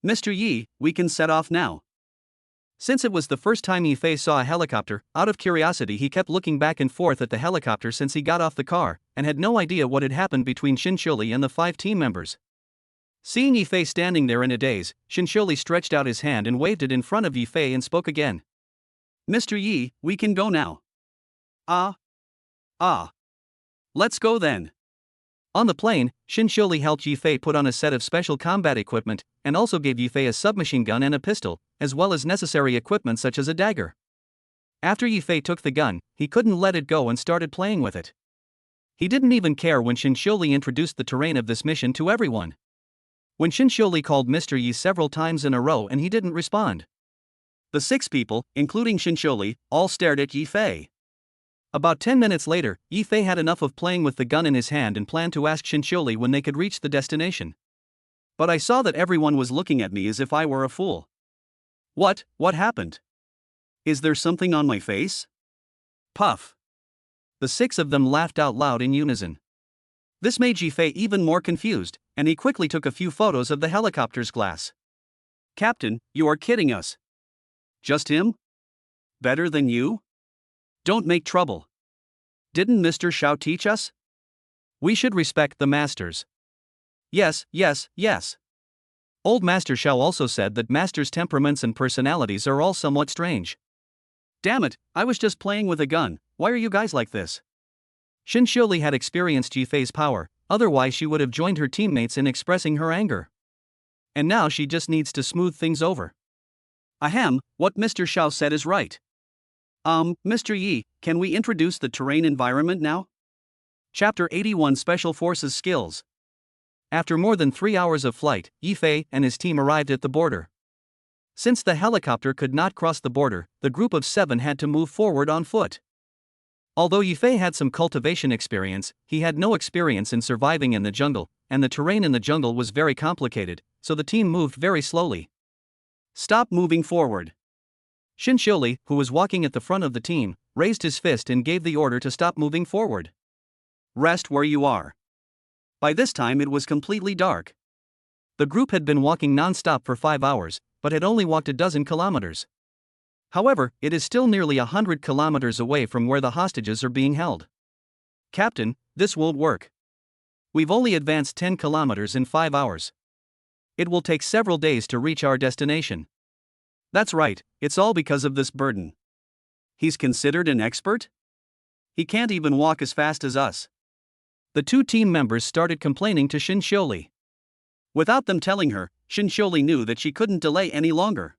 Mr. Yi, we can set off now. Since it was the first time Yi Fei saw a helicopter, out of curiosity he kept looking back and forth at the helicopter since he got off the car, and had no idea what had happened between Xin Xiuli and the 5 team members. Seeing Yi Fei standing there in a daze, Xin Xiuli stretched out his hand and waved it in front of Yi Fei and spoke again. Mr. Yi, we can go now. Let's go then. On the plane, Xin Xiuli helped Yi Fei put on a set of special combat equipment, and also gave Yi Fei a submachine gun and a pistol, as well as necessary equipment such as a dagger. After Yi Fei took the gun, he couldn't let it go and started playing with it. He didn't even care when Xin Xiuli introduced the terrain of this mission to everyone. When Xin Xiuli called Mr. Yi several times in a row and he didn't respond. The 6 people, including Xin Xiuli, all stared at Yi Fei. About 10 minutes later, Yi Fei had enough of playing with the gun in his hand and planned to ask Xin Xiuli when they could reach the destination. But I saw that everyone was looking at me as if I were a fool. What happened? Is there something on my face? Puff. The 6 of them laughed out loud in unison. This made Yi Fei even more confused, and he quickly took a few photos of the helicopter's glass. Captain, you are kidding us. Just him? Better than you? Don't make trouble. Didn't Mr. Xiao teach us? We should respect the masters. Yes. Old Master Xiao also said that masters' temperaments and personalities are all somewhat strange. Damn it, I was just playing with a gun, why are you guys like this? Xin Xiuli had experienced Yi Fei's power, otherwise she would have joined her teammates in expressing her anger. And now she just needs to smooth things over. Ahem, what Mr. Xiao said is right. Mr. Yi, can we introduce the terrain environment now? Chapter 81 Special Forces Skills. After more than 3 hours of flight, Yifei and his team arrived at the border. Since the helicopter could not cross the border, the group of 7 had to move forward on foot. Although Yifei had some cultivation experience, he had no experience in surviving in the jungle, and the terrain in the jungle was very complicated, so the team moved very slowly. Stop moving forward. Shinsholi, who was walking at the front of the team, raised his fist and gave the order to stop moving forward. Rest where you are. By this time it was completely dark. The group had been walking non-stop for 5 hours, but had only walked a dozen kilometers. However, it is still nearly 100 kilometers away from where the hostages are being held. Captain, this won't work. We've only advanced 10 kilometers in 5 hours. It will take several days to reach our destination. That's right, it's all because of this burden. He's considered an expert? He can't even walk as fast as us. The 2 team members started complaining to Shinsholi. Without them telling her, Shinsholi knew that she couldn't delay any longer.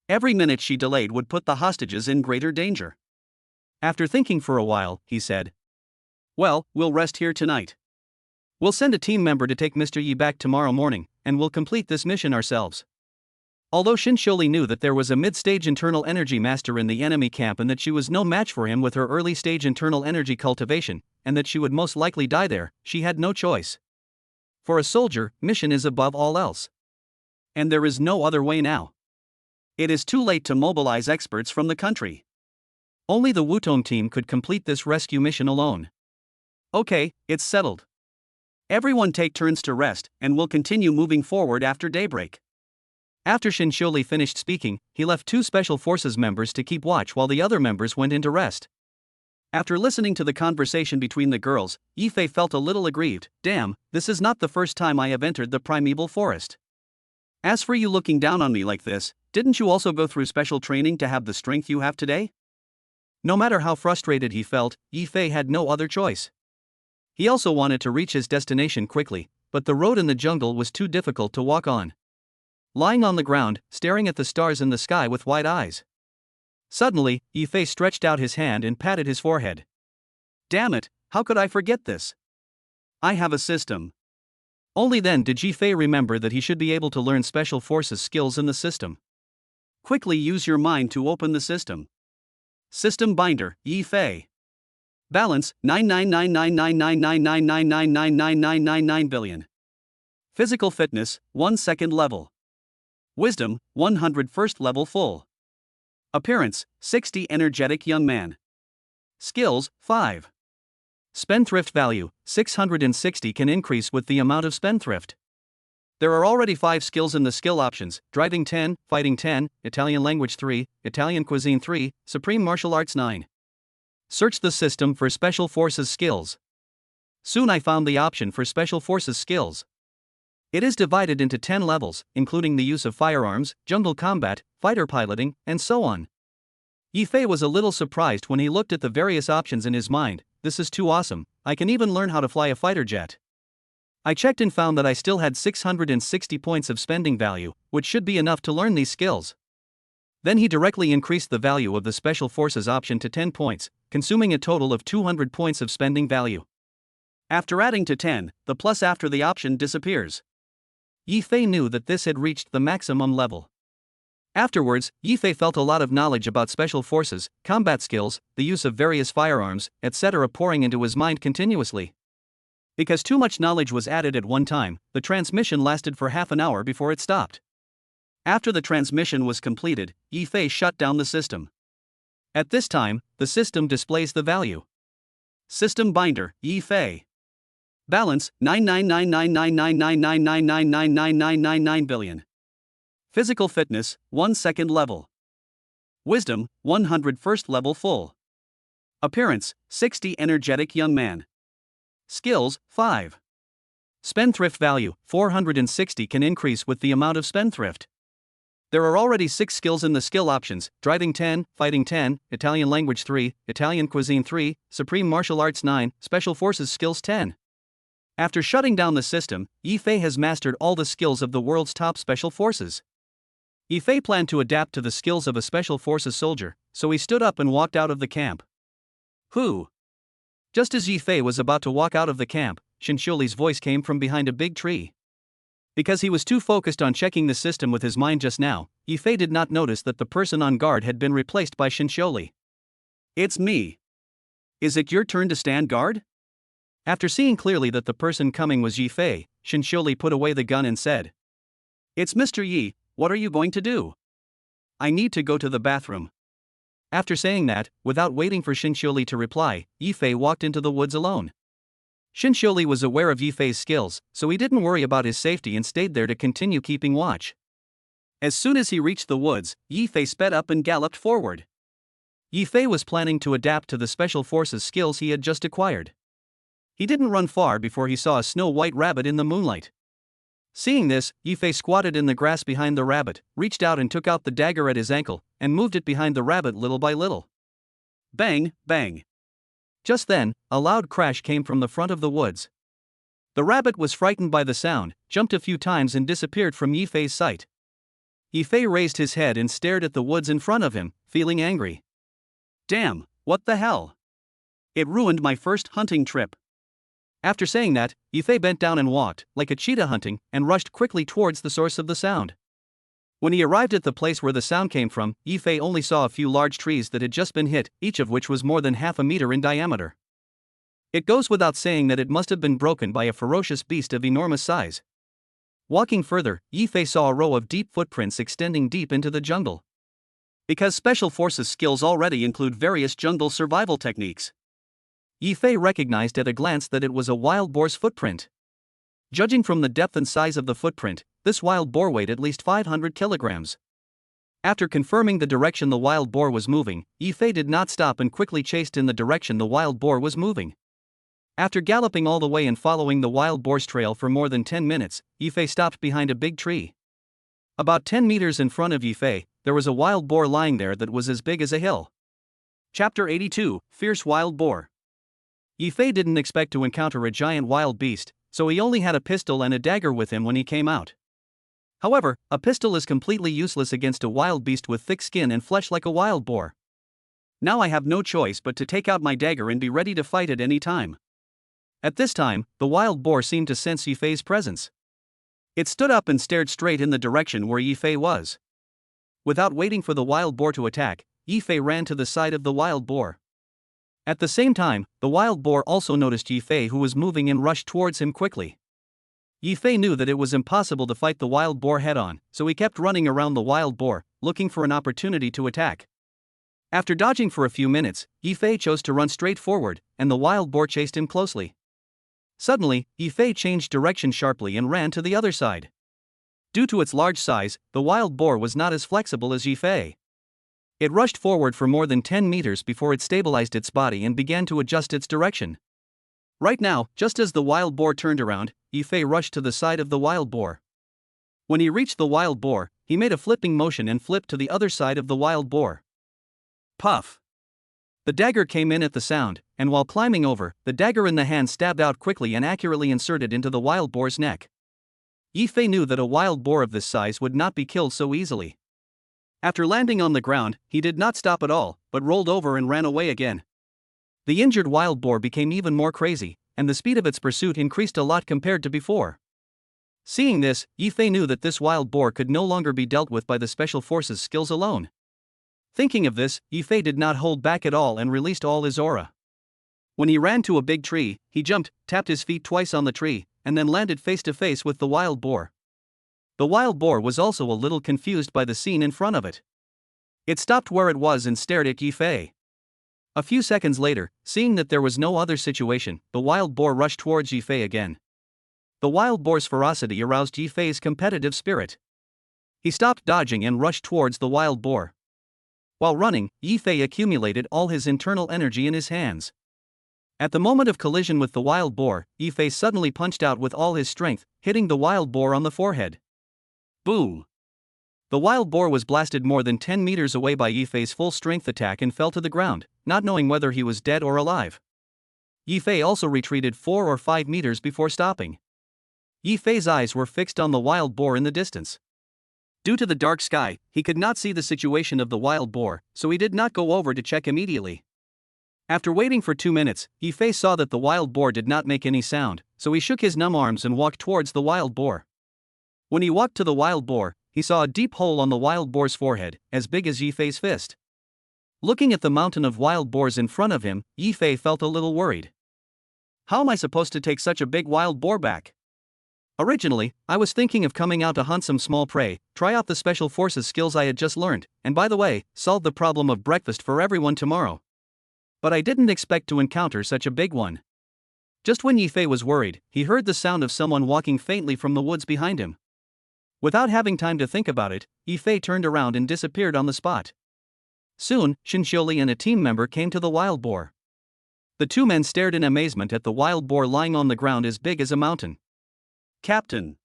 Every minute she delayed would put the hostages in greater danger. After thinking for a while, he said, "Well, we'll rest here tonight. We'll send a team member to take Mr. Yi back tomorrow morning, and we'll complete this mission ourselves." Although Shinsholi knew that there was a mid-stage internal energy master in the enemy camp and that she was no match for him with her early-stage internal energy cultivation, and that she would most likely die there, she had no choice. For a soldier, mission is above all else. And there is no other way now. It is too late to mobilize experts from the country. Only the Wutong team could complete this rescue mission alone. Okay, it's settled. Everyone take turns to rest, and we'll continue moving forward after daybreak. After Shinsholi finished speaking, he left 2 Special Forces members to keep watch while the other members went into rest. After listening to the conversation between the girls, Yifei felt a little aggrieved. Damn, this is not the first time I have entered the primeval forest. As for you looking down on me like this, didn't you also go through special training to have the strength you have today? No matter how frustrated he felt, Yifei had no other choice. He also wanted to reach his destination quickly, but the road in the jungle was too difficult to walk on. Lying on the ground, staring at the stars in the sky with wide eyes. Suddenly, Yifei stretched out his hand and patted his forehead. Damn it, how could I forget this? I have a system. Only then did Yifei remember that he should be able to learn Special Forces skills in the system. Quickly use your mind to open the system. System Binder, Yifei. Balance, 999999999999999 billion. Physical Fitness, 1 second level. Wisdom, 101st level full. Appearance, 60 energetic young man. Skills, 5. Spendthrift value, 660 can increase with the amount of spendthrift. There are already 5 skills in the skill options: driving 10, fighting 10, Italian language 3, Italian cuisine 3, supreme martial arts 9. Search the system for Special Forces skills. Soon I found the option for Special Forces skills. It is divided into 10 levels, including the use of firearms, jungle combat, fighter piloting, and so on. Yifei was a little surprised when he looked at the various options in his mind. This is too awesome, I can even learn how to fly a fighter jet. I checked and found that I still had 660 points of spending value, which should be enough to learn these skills. Then he directly increased the value of the Special Forces option to 10 points, consuming a total of 200 points of spending value. After adding to 10, the plus after the option disappears. Yifei knew that this had reached the maximum level. Afterwards, Yifei felt a lot of knowledge about Special Forces, combat skills, the use of various firearms, etc. pouring into his mind continuously. Because too much knowledge was added at one time, the transmission lasted for half an hour before it stopped. After the transmission was completed, Yifei shut down the system. At this time, the system displays the value. System Binder, Yifei. Balance, 9999999999999 billion. Physical Fitness, 1 second level. Wisdom, 101st level full. Appearance, 60 energetic young man. Skills, 5. Spendthrift value, 460 can increase with the amount of spendthrift. There are already 6 skills in the skill options: driving 10, fighting 10, Italian language 3, Italian cuisine 3, supreme martial arts 9, special forces skills 10. After shutting down the system, Yifei has mastered all the skills of the world's top special forces. Yifei planned to adapt to the skills of a special forces soldier, so he stood up and walked out of the camp. Who? Just as Yifei was about to walk out of the camp, Shinsholi's voice came from behind a big tree. Because he was too focused on checking the system with his mind just now, Yifei did not notice that the person on guard had been replaced by Shinsholi. It's me. Is it your turn to stand guard? After seeing clearly that the person coming was Yifei, Shinsholi put away the gun and said, It's Mr. Yi, what are you going to do? I need to go to the bathroom. After saying that, without waiting for Shinsholi to reply, Yifei walked into the woods alone. Shinsholi was aware of Yifei's skills, so he didn't worry about his safety and stayed there to continue keeping watch. As soon as he reached the woods, Yifei sped up and galloped forward. Yifei was planning to adapt to the Special Forces skills he had just acquired. He didn't run far before he saw a snow-white rabbit in the moonlight. Seeing this, Yifei squatted in the grass behind the rabbit, reached out and took out the dagger at his ankle, and moved it behind the rabbit little by little. Bang, bang. Just then, a loud crash came from the front of the woods. The rabbit was frightened by the sound, jumped a few times and disappeared from Yifei's sight. Yifei raised his head and stared at the woods in front of him, feeling angry. Damn, what the hell? It ruined my first hunting trip. After saying that, Yifei bent down and walked, like a cheetah hunting, and rushed quickly towards the source of the sound. When he arrived at the place where the sound came from, Yifei only saw a few large trees that had just been hit, each of which was more than half a meter in diameter. It goes without saying that it must have been broken by a ferocious beast of enormous size. Walking further, Yifei saw a row of deep footprints extending deep into the jungle. Because Special Forces skills already include various jungle survival techniques, Yifei recognized at a glance that it was a wild boar's footprint. Judging from the depth and size of the footprint, this wild boar weighed at least 500 kilograms. After confirming the direction the wild boar was moving, Yifei did not stop and quickly chased in the direction the wild boar was moving. After galloping all the way and following the wild boar's trail for more than 10 minutes, Yifei stopped behind a big tree. About 10 meters in front of Yifei, there was a wild boar lying there that was as big as a hill. Chapter 82, Fierce Wild Boar. Yifei didn't expect to encounter a giant wild beast, so he only had a pistol and a dagger with him when he came out. However, a pistol is completely useless against a wild beast with thick skin and flesh like a wild boar. Now I have no choice but to take out my dagger and be ready to fight at any time. At this time, the wild boar seemed to sense Yifei's presence. It stood up and stared straight in the direction where Yifei was. Without waiting for the wild boar to attack, Yifei ran to the side of the wild boar. At the same time, the wild boar also noticed Yifei, who was moving, and rushed towards him quickly. Yifei knew that it was impossible to fight the wild boar head-on, so he kept running around the wild boar, looking for an opportunity to attack. After dodging for a few minutes, Yifei chose to run straight forward, and the wild boar chased him closely. Suddenly, Yifei changed direction sharply and ran to the other side. Due to its large size, the wild boar was not as flexible as Yifei. It rushed forward for more than 10 meters before it stabilized its body and began to adjust its direction. Right now, just as the wild boar turned around, Yifei rushed to the side of the wild boar. When he reached the wild boar, he made a flipping motion and flipped to the other side of the wild boar. Puff! The dagger came in at the sound, and while climbing over, the dagger in the hand stabbed out quickly and accurately inserted into the wild boar's neck. Yifei knew that a wild boar of this size would not be killed so easily. After landing on the ground, he did not stop at all, but rolled over and ran away again. The injured wild boar became even more crazy, and the speed of its pursuit increased a lot compared to before. Seeing this, Yifei knew that this wild boar could no longer be dealt with by the Special Forces skills alone. Thinking of this, Yifei did not hold back at all and released all his aura. When he ran to a big tree, he jumped, tapped his feet twice on the tree, and then landed face to face with the wild boar. The wild boar was also a little confused by the scene in front of it. It stopped where it was and stared at Yifei. A few seconds later, seeing that there was no other situation, the wild boar rushed towards Yifei again. The wild boar's ferocity aroused Yifei's competitive spirit. He stopped dodging and rushed towards the wild boar. While running, Yifei accumulated all his internal energy in his hands. At the moment of collision with the wild boar, Yifei suddenly punched out with all his strength, hitting the wild boar on the forehead. Boom! The wild boar was blasted more than 10 meters away by Yifei's full-strength attack and fell to the ground, not knowing whether he was dead or alive. Yifei also retreated 4 or 5 meters before stopping. Yifei's eyes were fixed on the wild boar in the distance. Due to the dark sky, he could not see the situation of the wild boar, so he did not go over to check immediately. After waiting for 2 minutes, Yifei saw that the wild boar did not make any sound, so he shook his numb arms and walked towards the wild boar. When he walked to the wild boar, he saw a deep hole on the wild boar's forehead, as big as Yifei's fist. Looking at the mountain of wild boars in front of him, Yifei felt a little worried. How am I supposed to take such a big wild boar back? Originally, I was thinking of coming out to hunt some small prey, try out the special forces skills I had just learned, and by the way, solve the problem of breakfast for everyone tomorrow. But I didn't expect to encounter such a big one. Just when Yifei was worried, he heard the sound of someone walking faintly from the woods behind him. Without having time to think about it, Yifei turned around and disappeared on the spot. Soon, Shinsholi and a team member came to the wild boar. The two men stared in amazement at the wild boar lying on the ground as big as a mountain. Captain!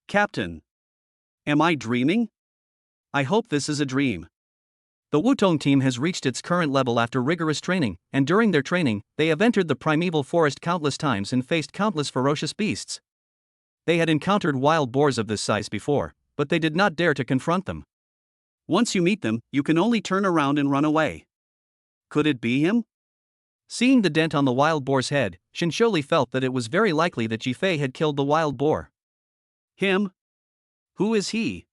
Captain! Am I dreaming? I hope this is a dream. The Wutong team has reached its current level after rigorous training, and during their training, they have entered the primeval forest countless times and faced countless ferocious beasts. They had encountered wild boars of this size before, but they did not dare to confront them. Once you meet them, you can only turn around and run away. Could it be him? Seeing the dent on the wild boar's head, Shinsholi felt that it was very likely that Yifei had killed the wild boar. Him? Who is he?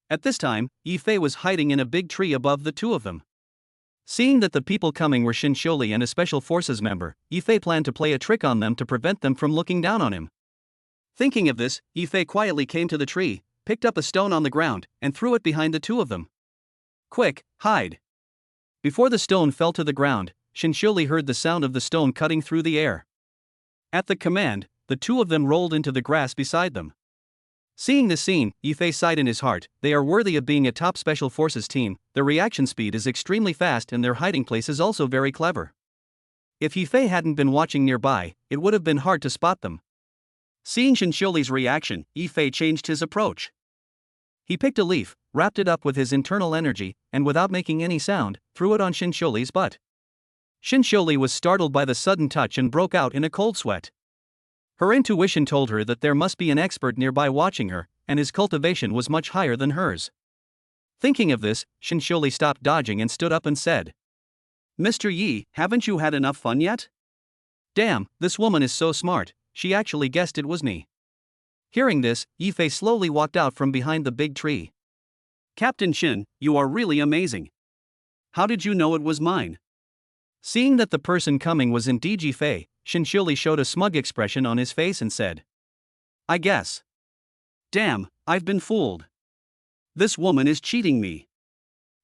At this time, Yifei was hiding in a big tree above the two of them. Seeing that the people coming were Shinsholi and a special forces member, Yifei planned to play a trick on them to prevent them from looking down on him. Thinking of this, Yifei quietly came to the tree, picked up a stone on the ground, and threw it behind the two of them. Quick, hide! Before the stone fell to the ground, Shinsholi heard the sound of the stone cutting through the air. At the command, the two of them rolled into the grass beside them. Seeing this scene, Yifei sighed in his heart. They are worthy of being a top special forces team. Their reaction speed is extremely fast and their hiding place is also very clever. If Yifei hadn't been watching nearby, it would have been hard to spot them. Seeing Shinsholi's reaction, Yifei changed his approach. He picked a leaf, wrapped it up with his internal energy, and without making any sound, threw it on Shinsholi's butt. Shinsholi was startled by the sudden touch and broke out in a cold sweat. Her intuition told her that there must be an expert nearby watching her, and his cultivation was much higher than hers. Thinking of this, Shinsholi stopped dodging and stood up and said, "Mr. Yi, haven't you had enough fun yet? Damn, this woman is so smart, she actually guessed it was me." Hearing this, Yifei slowly walked out from behind the big tree. "Captain Shin, you are really amazing. How did you know it was mine?" Seeing that the person coming was indeed Yifei, Shinsholi showed a smug expression on his face and said, "I guess. Damn, I've been fooled. This woman is cheating me.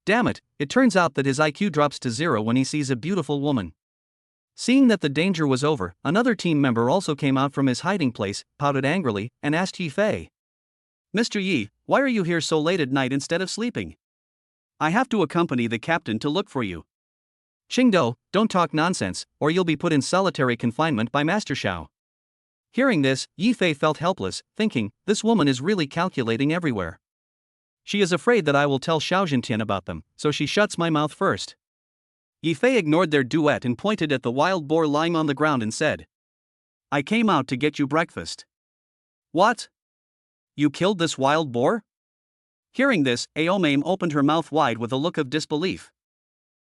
Damn it, it turns out that his IQ drops to 0 when he sees a beautiful woman." Seeing that the danger was over, another team member also came out from his hiding place, pouted angrily, and asked Yifei, "Mr. Yi, why are you here so late at night instead of sleeping? I have to accompany the captain to look for you." "Qingdo, don't talk nonsense, or you'll be put in solitary confinement by Master Xiao." Hearing this, Yifei felt helpless, thinking, this woman is really calculating everywhere. She is afraid that I will tell Xiao Zhentian about them, so she shuts my mouth first. Yifei ignored their duet and pointed at the wild boar lying on the ground and said, "I came out to get you breakfast." "What? You killed this wild boar?" Hearing this, Aomame opened her mouth wide with a look of disbelief.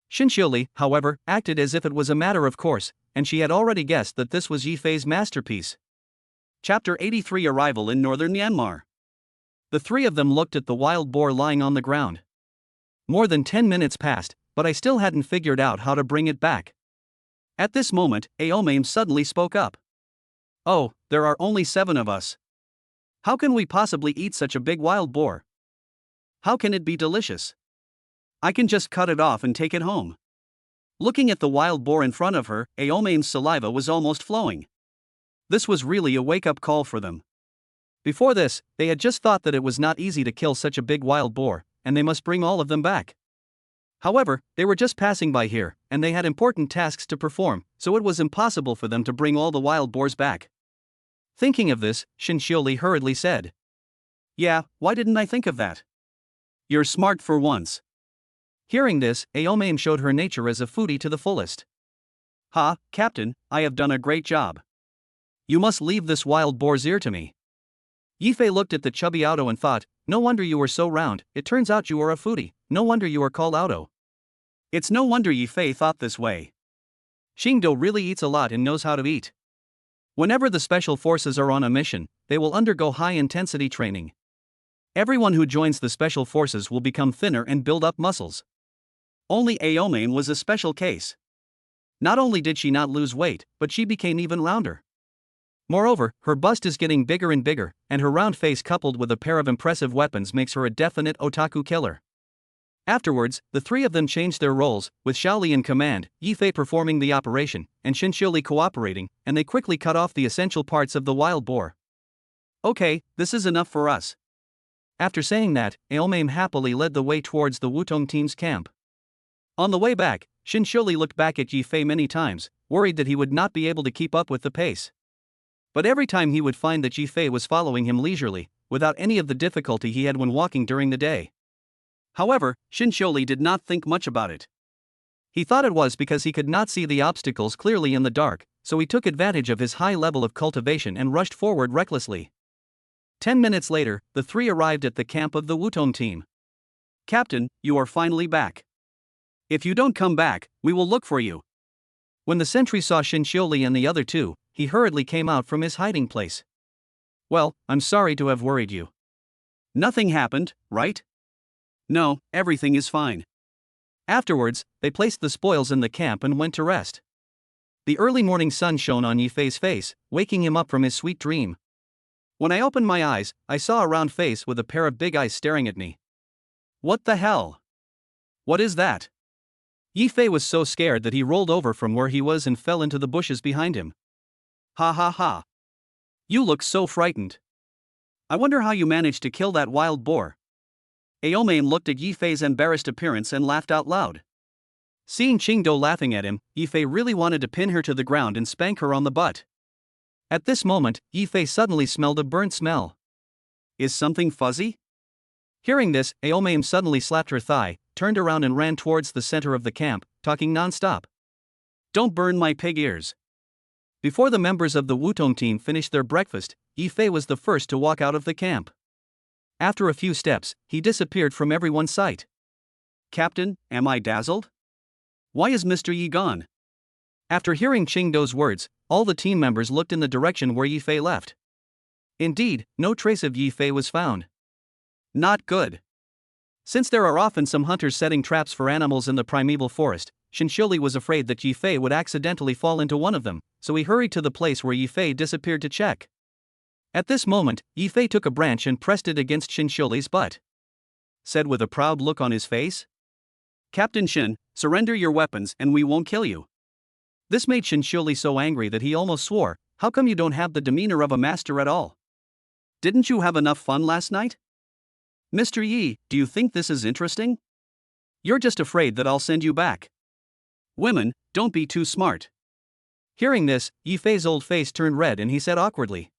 Shinsholi, however, acted as if it was a matter of course, and she had already guessed that this was Yifei's masterpiece. Chapter 83: Arrival in Northern Myanmar. The three of them looked at the wild boar lying on the ground. More than 10 minutes passed, but I still hadn't figured out how to bring it back. At this moment, Aomame suddenly spoke up. "Oh, there are only 7 of us. How can we possibly eat such a big wild boar? How can it be delicious? I can just cut it off and take it home." Looking at the wild boar in front of her, Aomame's saliva was almost flowing. This was really a wake-up call for them. Before this, they had just thought that it was not easy to kill such a big wild boar, and they must bring all of them back. However, they were just passing by here, and they had important tasks to perform, so it was impossible for them to bring all the wild boars back. Thinking of this, Shinsholi hurriedly said, "Yeah, why didn't I think of that? You're smart for once." Hearing this, Aomame showed her nature as a foodie to the fullest. "Ha, Captain, I have done a great job. You must leave this wild boar's ear to me." Yifei looked at the chubby Auto and thought, no wonder you were so round, it turns out you are a foodie, no wonder you are called Auto. It's no wonder Yifei thought this way. Qingdo really eats a lot and knows how to eat. Whenever the special forces are on a mission, they will undergo high-intensity training. Everyone who joins the special forces will become thinner and build up muscles. Only Aomame was a special case. Not only did she not lose weight, but she became even rounder. Moreover, her bust is getting bigger and bigger, and her round face coupled with a pair of impressive weapons makes her a definite otaku killer. Afterwards, the three of them changed their roles, with Xiaoli in command, Yifei performing the operation, and Xinqiuli cooperating, and they quickly cut off the essential parts of the wild boar. Okay, this is enough for us. After saying that, Aomame happily led the way towards the Wutong team's camp. On the way back, Xinqiuli looked back at Yifei many times, worried that he would not be able to keep up with the pace. But every time he would find that Yifei was following him leisurely, without any of the difficulty he had when walking during the day. However, Xinqiuli did not think much about it. He thought it was because he could not see the obstacles clearly in the dark, so he took advantage of his high level of cultivation and rushed forward recklessly. 10 minutes later, the three arrived at the camp of the Wutong team. Captain, you are finally back. If you don't come back, we will look for you. When the sentry saw Xinqiuli and the other two, he hurriedly came out from his hiding place. Well, I'm sorry to have worried you. Nothing happened, right? No, everything is fine. Afterwards, they placed the spoils in the camp and went to rest. The early morning sun shone on Yifei's face, waking him up from his sweet dream. When I opened my eyes, I saw a round face with a pair of big eyes staring at me. What the hell? What is that? Yifei was so scared that he rolled over from where he was and fell into the bushes behind him. Ha ha ha. You look so frightened. I wonder how you managed to kill that wild boar. Aomame looked at Yifei's embarrassed appearance and laughed out loud. Seeing Qingdou laughing at him, Yifei really wanted to pin her to the ground and spank her on the butt. At this moment, Yifei suddenly smelled a burnt smell. Is something fuzzy? Hearing this, Aomame suddenly slapped her thigh, turned around and ran towards the center of the camp, talking non-stop. Don't burn my pig ears. Before the members of the Wutong team finished their breakfast, Yifei was the first to walk out of the camp. After a few steps, he disappeared from everyone's sight. Captain, am I dazzled? Why is Mr. Yi gone? After hearing Qingdou's words, all the team members looked in the direction where Yifei left. Indeed, no trace of Yifei was found. Not good. Since there are often some hunters setting traps for animals in the primeval forest, Xinqiuli was afraid that Yifei would accidentally fall into one of them, so he hurried to the place where Yifei disappeared to check. At this moment, Yifei took a branch and pressed it against Xinqiuli's butt. Said with a proud look on his face, Captain Xin, surrender your weapons and we won't kill you. This made Xinqiuli so angry that he almost swore, how come you don't have the demeanor of a master at all? Didn't you have enough fun last night? Mr. Yi, do you think this is interesting? You're just afraid that I'll send you back. Women, don't be too smart. Hearing this, Yifei's old face turned red and he said awkwardly,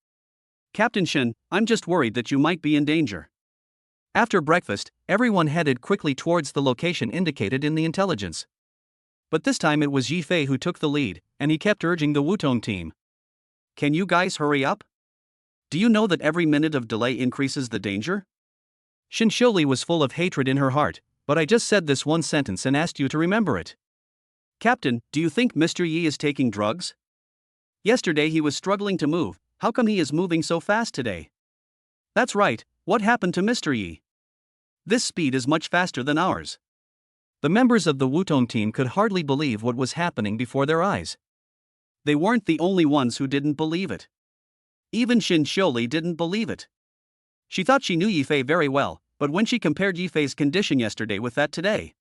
Captain Xin, I'm just worried that you might be in danger. After breakfast, everyone headed quickly towards the location indicated in the intelligence. But this time it was Yifei who took the lead, and he kept urging the Wutong team. Can you guys hurry up? Do you know that every minute of delay increases the danger? Xinqiuli was full of hatred in her heart, but I just said this one sentence and asked you to remember it. Captain, do you think Mr. Yi is taking drugs? Yesterday he was struggling to move. How come he is moving so fast today? That's right, what happened to Mr. Yi? This speed is much faster than ours. The members of the Wutong team could hardly believe what was happening before their eyes. They weren't the only ones who didn't believe it. Even Xinqiuli didn't believe it. She thought she knew Yifei very well, but when she compared Yifei's condition yesterday with that today,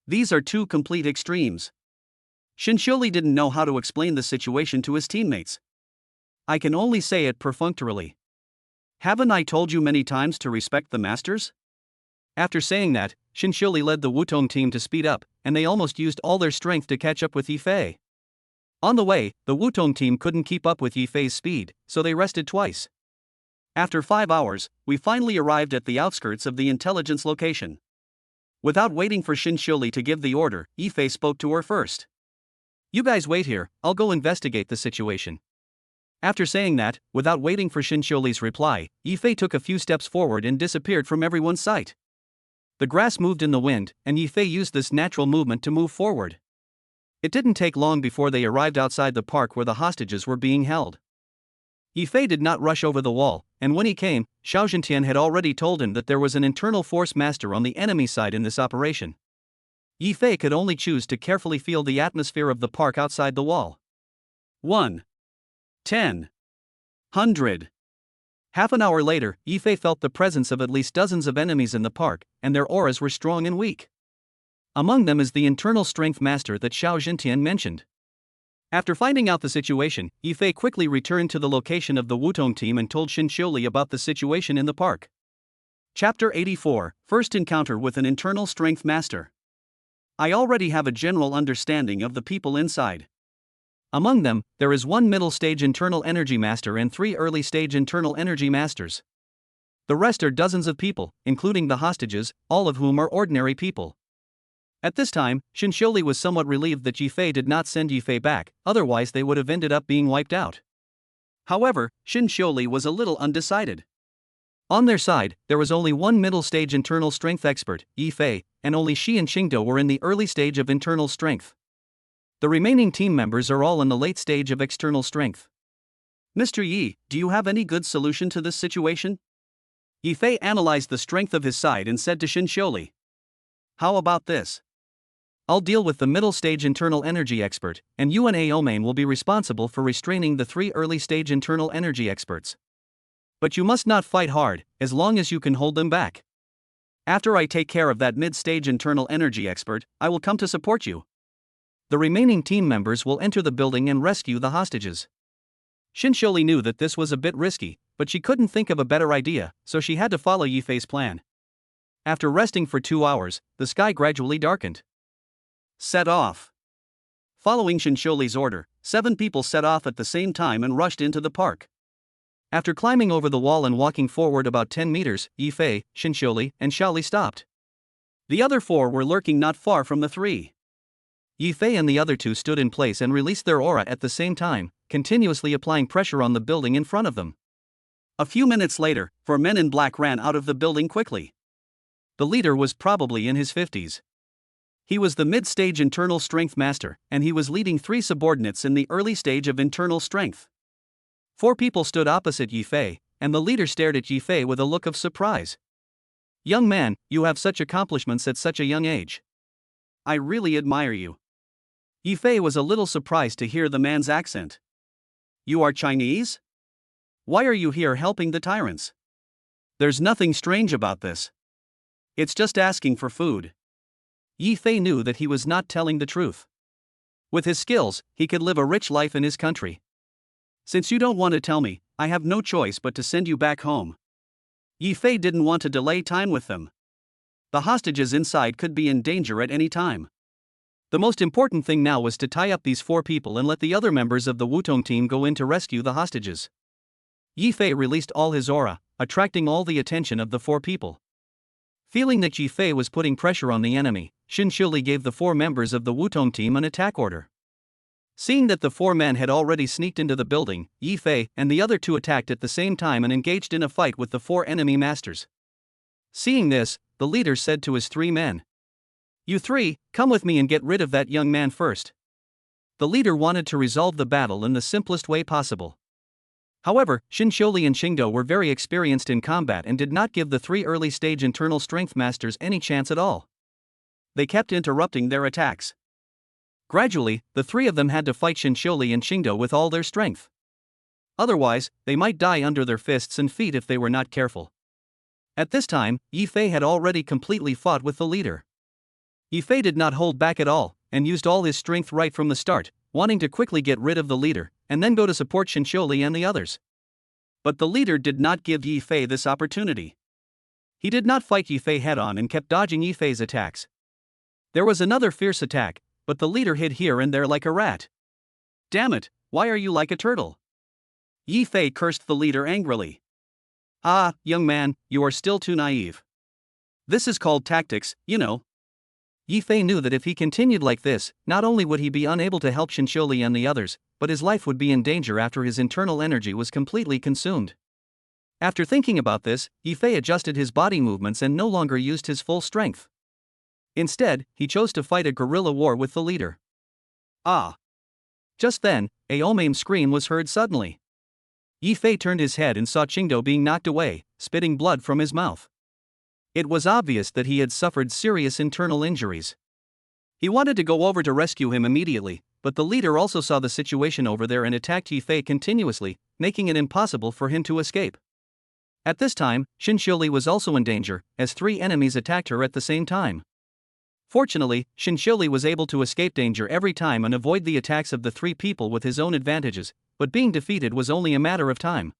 these are two complete extremes. Xinqiuli didn't know how to explain the situation to his teammates. I can only say it perfunctorily. Haven't I told you many times to respect the masters? After saying that, Xinqiuli led the Wutong team to speed up, and they almost used all their strength to catch up with Yifei. On the way, the Wutong team couldn't keep up with Yifei's speed, so they rested twice. After 5 hours, we finally arrived at the outskirts of the intelligence location. Without waiting for Xinqiuli to give the order, Yifei spoke to her first. You guys wait here, I'll go investigate the situation. After saying that, without waiting for Xinqiuli's reply, Yifei took a few steps forward and disappeared from everyone's sight. The grass moved in the wind, and Yifei used this natural movement to move forward. It didn't take long before they arrived outside the park where the hostages were being held. Yifei did not rush over the wall, and when he came, Xiao Zhentian had already told him that there was an internal force master on the enemy side in this operation. Yifei could only choose to carefully feel the atmosphere of the park outside the wall. 1. 10. 100. Half an hour later, Yifei felt the presence of at least dozens of enemies in the park, and their auras were strong and weak. Among them is the internal strength master that Xiao Zhentian mentioned. After finding out the situation, Yifei quickly returned to the location of the Wutong team and told Xin Xiuli about the situation in the park. Chapter 84, First Encounter with an Internal Strength Master. I already have a general understanding of the people inside. Among them, there is one middle-stage internal energy master and 3 early-stage internal energy masters. The rest are dozens of people, including the hostages, all of whom are ordinary people. At this time, Xin Xiuli was somewhat relieved that Yifei did not send Yifei back, otherwise they would have ended up being wiped out. However, Xin Xiuli was a little undecided. On their side, there was only one middle-stage internal strength expert, Yifei, and only Shi and Qingdou were in the early stage of internal strength. The remaining team members are all in the late stage of external strength. Mr. Yi, do you have any good solution to this situation? Yifei analyzed the strength of his side and said to Xin Xiuli. How about this? I'll deal with the middle stage internal energy expert, and you and Aomain will be responsible for restraining the 3 early stage internal energy experts. But you must not fight hard, as long as you can hold them back. After I take care of that mid-stage internal energy expert, I will come to support you. The remaining team members will enter the building and rescue the hostages. Xin Xiuli knew that this was a bit risky, but she couldn't think of a better idea, so she had to follow Yifei's plan. After resting for 2 hours, the sky gradually darkened. Set off. Following Xin Xiuli's order, 7 people set off at the same time and rushed into the park. After climbing over the wall and walking forward about 10 meters, Yifei, Xin Xiuli, and Xiaoli stopped. The other 4 were lurking not far from the 3. Yifei and the other 2 stood in place and released their aura at the same time, continuously applying pressure on the building in front of them. A few minutes later, 4 men in black ran out of the building quickly. The leader was probably in his 50s. He was the mid-stage internal strength master, and he was leading 3 subordinates in the early stage of internal strength. 4 people stood opposite Yifei, and the leader stared at Yifei with a look of surprise. Young man, you have such accomplishments at such a young age. I really admire you. Yifei was a little surprised to hear the man's accent. You are Chinese? Why are you here helping the tyrants? There's nothing strange about this. It's just asking for food. Yifei knew that he was not telling the truth. With his skills, he could live a rich life in his country. Since you don't want to tell me, I have no choice but to send you back home. Yifei didn't want to delay time with them. The hostages inside could be in danger at any time. The most important thing now was to tie up these 4 people and let the other members of the Wutong team go in to rescue the hostages. Yifei released all his aura, attracting all the attention of the 4 people. Feeling that Yifei was putting pressure on the enemy, Xin Xiuli gave the 4 members of the Wutong team an attack order. Seeing that the 4 men had already sneaked into the building, Yifei and the other 2 attacked at the same time and engaged in a fight with the 4 enemy masters. Seeing this, the leader said to his 3 men, "You 3, come with me and get rid of that young man first." The leader wanted to resolve the battle in the simplest way possible. However, Xin Xiuli and Qingdou were very experienced in combat and did not give the 3 early-stage internal strength masters any chance at all. They kept interrupting their attacks. Gradually, the 3 of them had to fight Xin Xiuli and Qingdou with all their strength. Otherwise, they might die under their fists and feet if they were not careful. At this time, Yifei had already completely fought with the leader. Yifei did not hold back at all, and used all his strength right from the start, wanting to quickly get rid of the leader, and then go to support Xin Xiuli and the others. But the leader did not give Yifei this opportunity. He did not fight Yifei head-on and kept dodging Yifei's attacks. There was another fierce attack, but the leader hid here and there like a rat. Damn it, why are you like a turtle? Yifei cursed the leader angrily. Ah, young man, you are still too naive. This is called tactics, you know. Yifei knew that if he continued like this, not only would he be unable to help Xin Xiuli and the others, but his life would be in danger after his internal energy was completely consumed. After thinking about this, Yifei adjusted his body movements and no longer used his full strength. Instead, he chose to fight a guerrilla war with the leader. Ah! Just then, a Omaim's scream was heard suddenly. Yi Fei turned his head and saw Qingdao being knocked away, spitting blood from his mouth. It was obvious that he had suffered serious internal injuries. He wanted to go over to rescue him immediately, but the leader also saw the situation over there and attacked Yi Fei continuously, making it impossible for him to escape. At this time, Xin Xiuli was also in danger, as 3 enemies attacked her at the same time. Fortunately, Xin Xiuli was able to escape danger every time and avoid the attacks of the 3 people with his own advantages, but being defeated was only a matter of time.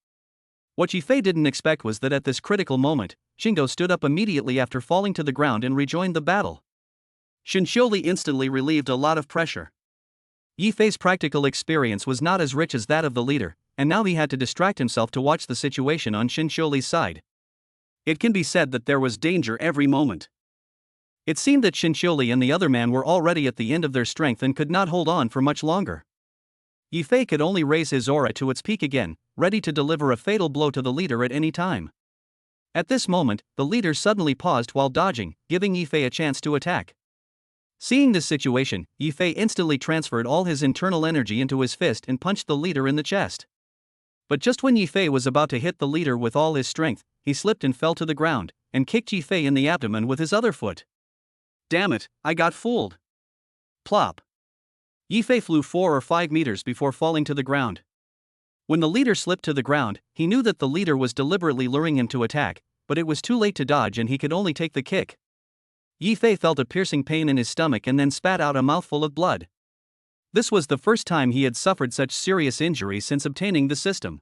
What Yi Fei didn't expect was that at this critical moment, Qingdao stood up immediately after falling to the ground and rejoined the battle. Xin Xiuli instantly relieved a lot of pressure. Yi Fei's practical experience was not as rich as that of the leader, and now he had to distract himself to watch the situation on Xin Xiuli's side. It can be said that there was danger every moment. It seemed that Xin Xiuli and the other man were already at the end of their strength and could not hold on for much longer. Yi Fei could only raise his aura to its peak again, ready to deliver a fatal blow to the leader at any time. At this moment, the leader suddenly paused while dodging, giving Yi Fei a chance to attack. Seeing this situation, Yi Fei instantly transferred all his internal energy into his fist and punched the leader in the chest. But just when Yi Fei was about to hit the leader with all his strength, he slipped and fell to the ground, and kicked Yi Fei in the abdomen with his other foot. Damn it, I got fooled. Plop. Yi Fei flew 4 or 5 meters before falling to the ground. When the leader slipped to the ground, he knew that the leader was deliberately luring him to attack, but it was too late to dodge and he could only take the kick. Yi Fei felt a piercing pain in his stomach and then spat out a mouthful of blood. This was the first time he had suffered such serious injuries since obtaining the system.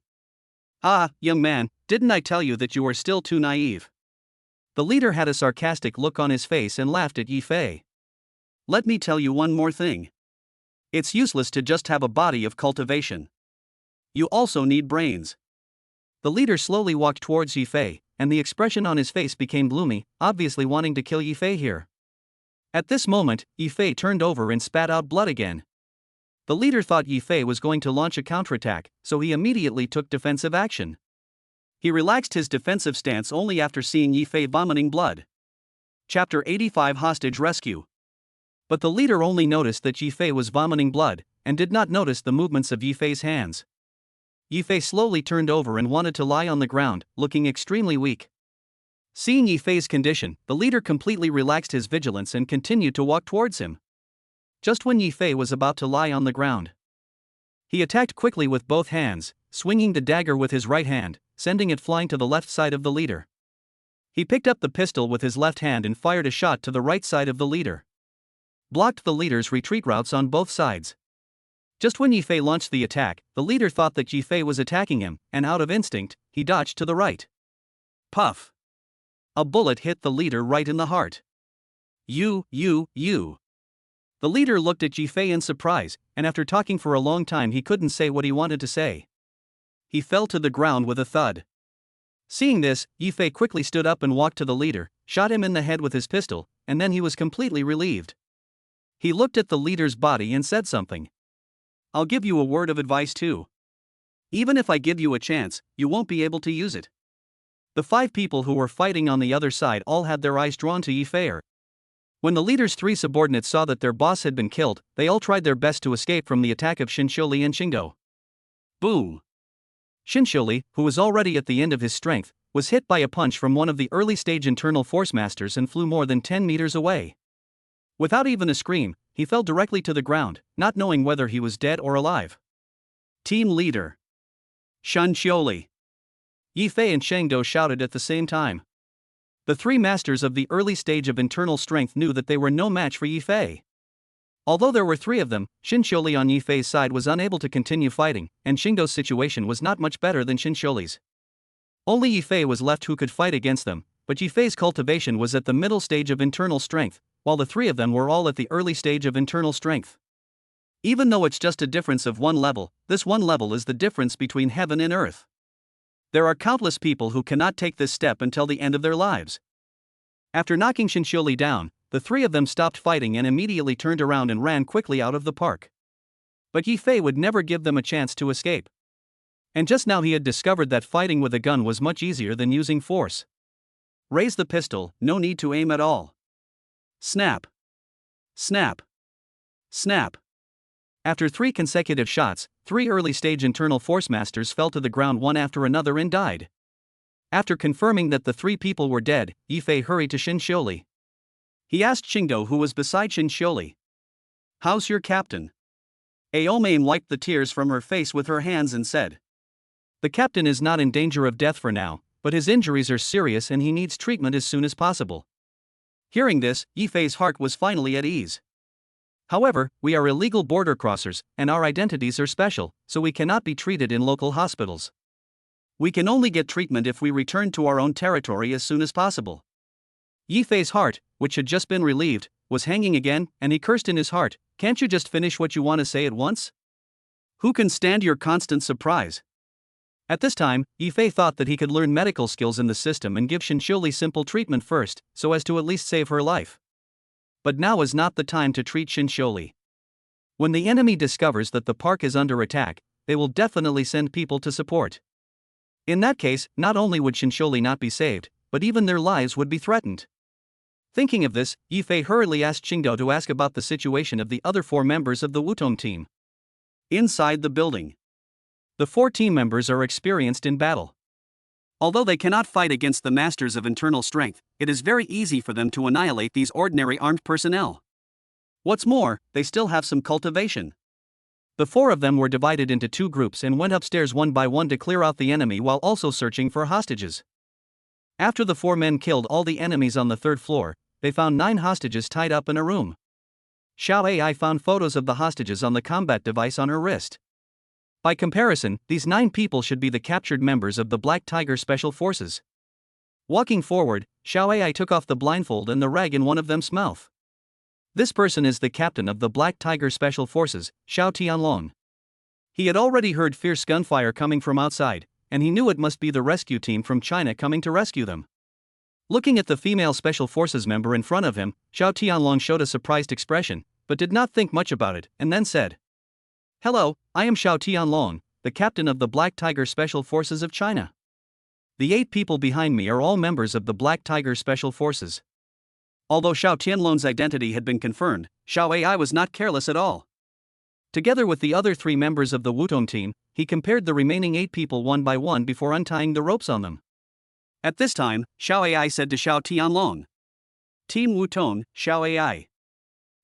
Ah, young man, didn't I tell you that you are still too naive? The leader had a sarcastic look on his face and laughed at Yi Fei. Let me tell you one more thing. It's useless to just have a body of cultivation. You also need brains. The leader slowly walked towards Yi Fei, and the expression on his face became gloomy, obviously wanting to kill Yi Fei here. At this moment, Yi Fei turned over and spat out blood again. The leader thought Yi Fei was going to launch a counterattack, so he immediately took defensive action. He relaxed his defensive stance only after seeing Yi Fei vomiting blood. Chapter 85 Hostage Rescue. But the leader only noticed that Yi Fei was vomiting blood, and did not notice the movements of Yi Fei's hands. Yi Fei slowly turned over and wanted to lie on the ground, looking extremely weak. Seeing Yi Fei's condition, the leader completely relaxed his vigilance and continued to walk towards him. Just when Yi Fei was about to lie on the ground, he attacked quickly with both hands, swinging the dagger with his right hand, sending it flying to the left side of the leader. He picked up the pistol with his left hand and fired a shot to the right side of the leader. Blocked the leader's retreat routes on both sides. Just when Yi Fei launched the attack, the leader thought that Yi Fei was attacking him, and out of instinct, he dodged to the right. Puff! A bullet hit the leader right in the heart. You. The leader looked at Yi Fei in surprise, and after talking for a long time he couldn't say what he wanted to say. He fell to the ground with a thud. Seeing this, Yi Fei quickly stood up and walked to the leader, shot him in the head with his pistol, and then he was completely relieved. He looked at the leader's body and said something. I'll give you a word of advice too. Even if I give you a chance, you won't be able to use it. The 5 people who were fighting on the other side all had their eyes drawn to Yi Fei. When the leader's 3 subordinates saw that their boss had been killed, they all tried their best to escape from the attack of Xin Xiuli and Qingdao. Boom! Xin Xiuli, who was already at the end of his strength, was hit by a punch from one of the early-stage internal force masters and flew more than 10 meters away. Without even a scream, he fell directly to the ground, not knowing whether he was dead or alive. Team leader. Xin Xiuli. Yi Fei and Qingdao shouted at the same time. The 3 masters of the early stage of internal strength knew that they were no match for Yi Fei. Although there were 3 of them, Xin Xiuli on Yi Fei's side was unable to continue fighting, and Qingdao's situation was not much better than Xin Xiuli's. Only Yi Fei was left who could fight against them, but Yi Fei's cultivation was at the middle stage of internal strength, while the 3 of them were all at the early stage of internal strength. Even though it's just a difference of 1 level, this 1 level is the difference between heaven and earth. There are countless people who cannot take this step until the end of their lives. After knocking Xin Xiuli down, the 3 of them stopped fighting and immediately turned around and ran quickly out of the park. But Yi Fei would never give them a chance to escape. And just now he had discovered that fighting with a gun was much easier than using force. Raise the pistol, no need to aim at all. Snap! Snap! Snap! After 3 consecutive shots, 3 early-stage internal force masters fell to the ground one after another and died. After confirming that the 3 people were dead, Yifei hurried to Xin Xiuli. He asked Qingdou, who was beside Xin Xiuli, "How's your captain?" Aomame wiped the tears from her face with her hands and said, "The captain is not in danger of death for now, but his injuries are serious and he needs treatment as soon as possible." Hearing this, Yifei's heart was finally at ease. "However, we are illegal border crossers, and our identities are special, so we cannot be treated in local hospitals. We can only get treatment if we return to our own territory as soon as possible." Yifei's heart, which had just been relieved, was hanging again, and he cursed in his heart, "Can't you just finish what you want to say at once? Who can stand your constant surprise?" At this time, Yifei thought that he could learn medical skills in the system and give Xin Xiuli simple treatment first, so as to at least save her life. But now is not the time to treat Xin Xiuli. When the enemy discovers that the park is under attack, they will definitely send people to support. In that case, not only would Xin Xiuli not be saved, but even their lives would be threatened. Thinking of this, Yifei hurriedly asked Qingdou to ask about the situation of the other 4 members of the Wutong team. Inside the building, the 4 team members are experienced in battle. Although they cannot fight against the masters of internal strength, it is very easy for them to annihilate these ordinary armed personnel. What's more, they still have some cultivation. The 4 of them were divided into 2 groups and went upstairs one by one to clear out the enemy while also searching for hostages. After the 4 men killed all the enemies on the 3rd floor, they found 9 hostages tied up in a room. Xiao Ai found photos of the hostages on the combat device on her wrist. By comparison, these 9 people should be the captured members of the Black Tiger Special Forces. Walking forward, Xiao Ai took off the blindfold and the rag in one of them's mouth. This person is the captain of the Black Tiger Special Forces, Xiao Tianlong. He had already heard fierce gunfire coming from outside, and he knew it must be the rescue team from China coming to rescue them. Looking at the female Special Forces member in front of him, Xiao Tianlong showed a surprised expression, but did not think much about it, and then said, "Hello, I am Xiao Tianlong, the captain of the Black Tiger Special Forces of China. The 8 people behind me are all members of the Black Tiger Special Forces." Although Xiao Tianlong's identity had been confirmed, Xiao Ai was not careless at all. Together with the other 3 members of the Wutong team, he compared the remaining 8 people one by one before untying the ropes on them. At this time, Xiao Ai said to Xiao Tianlong, "Team Wutong, Xiao Ai."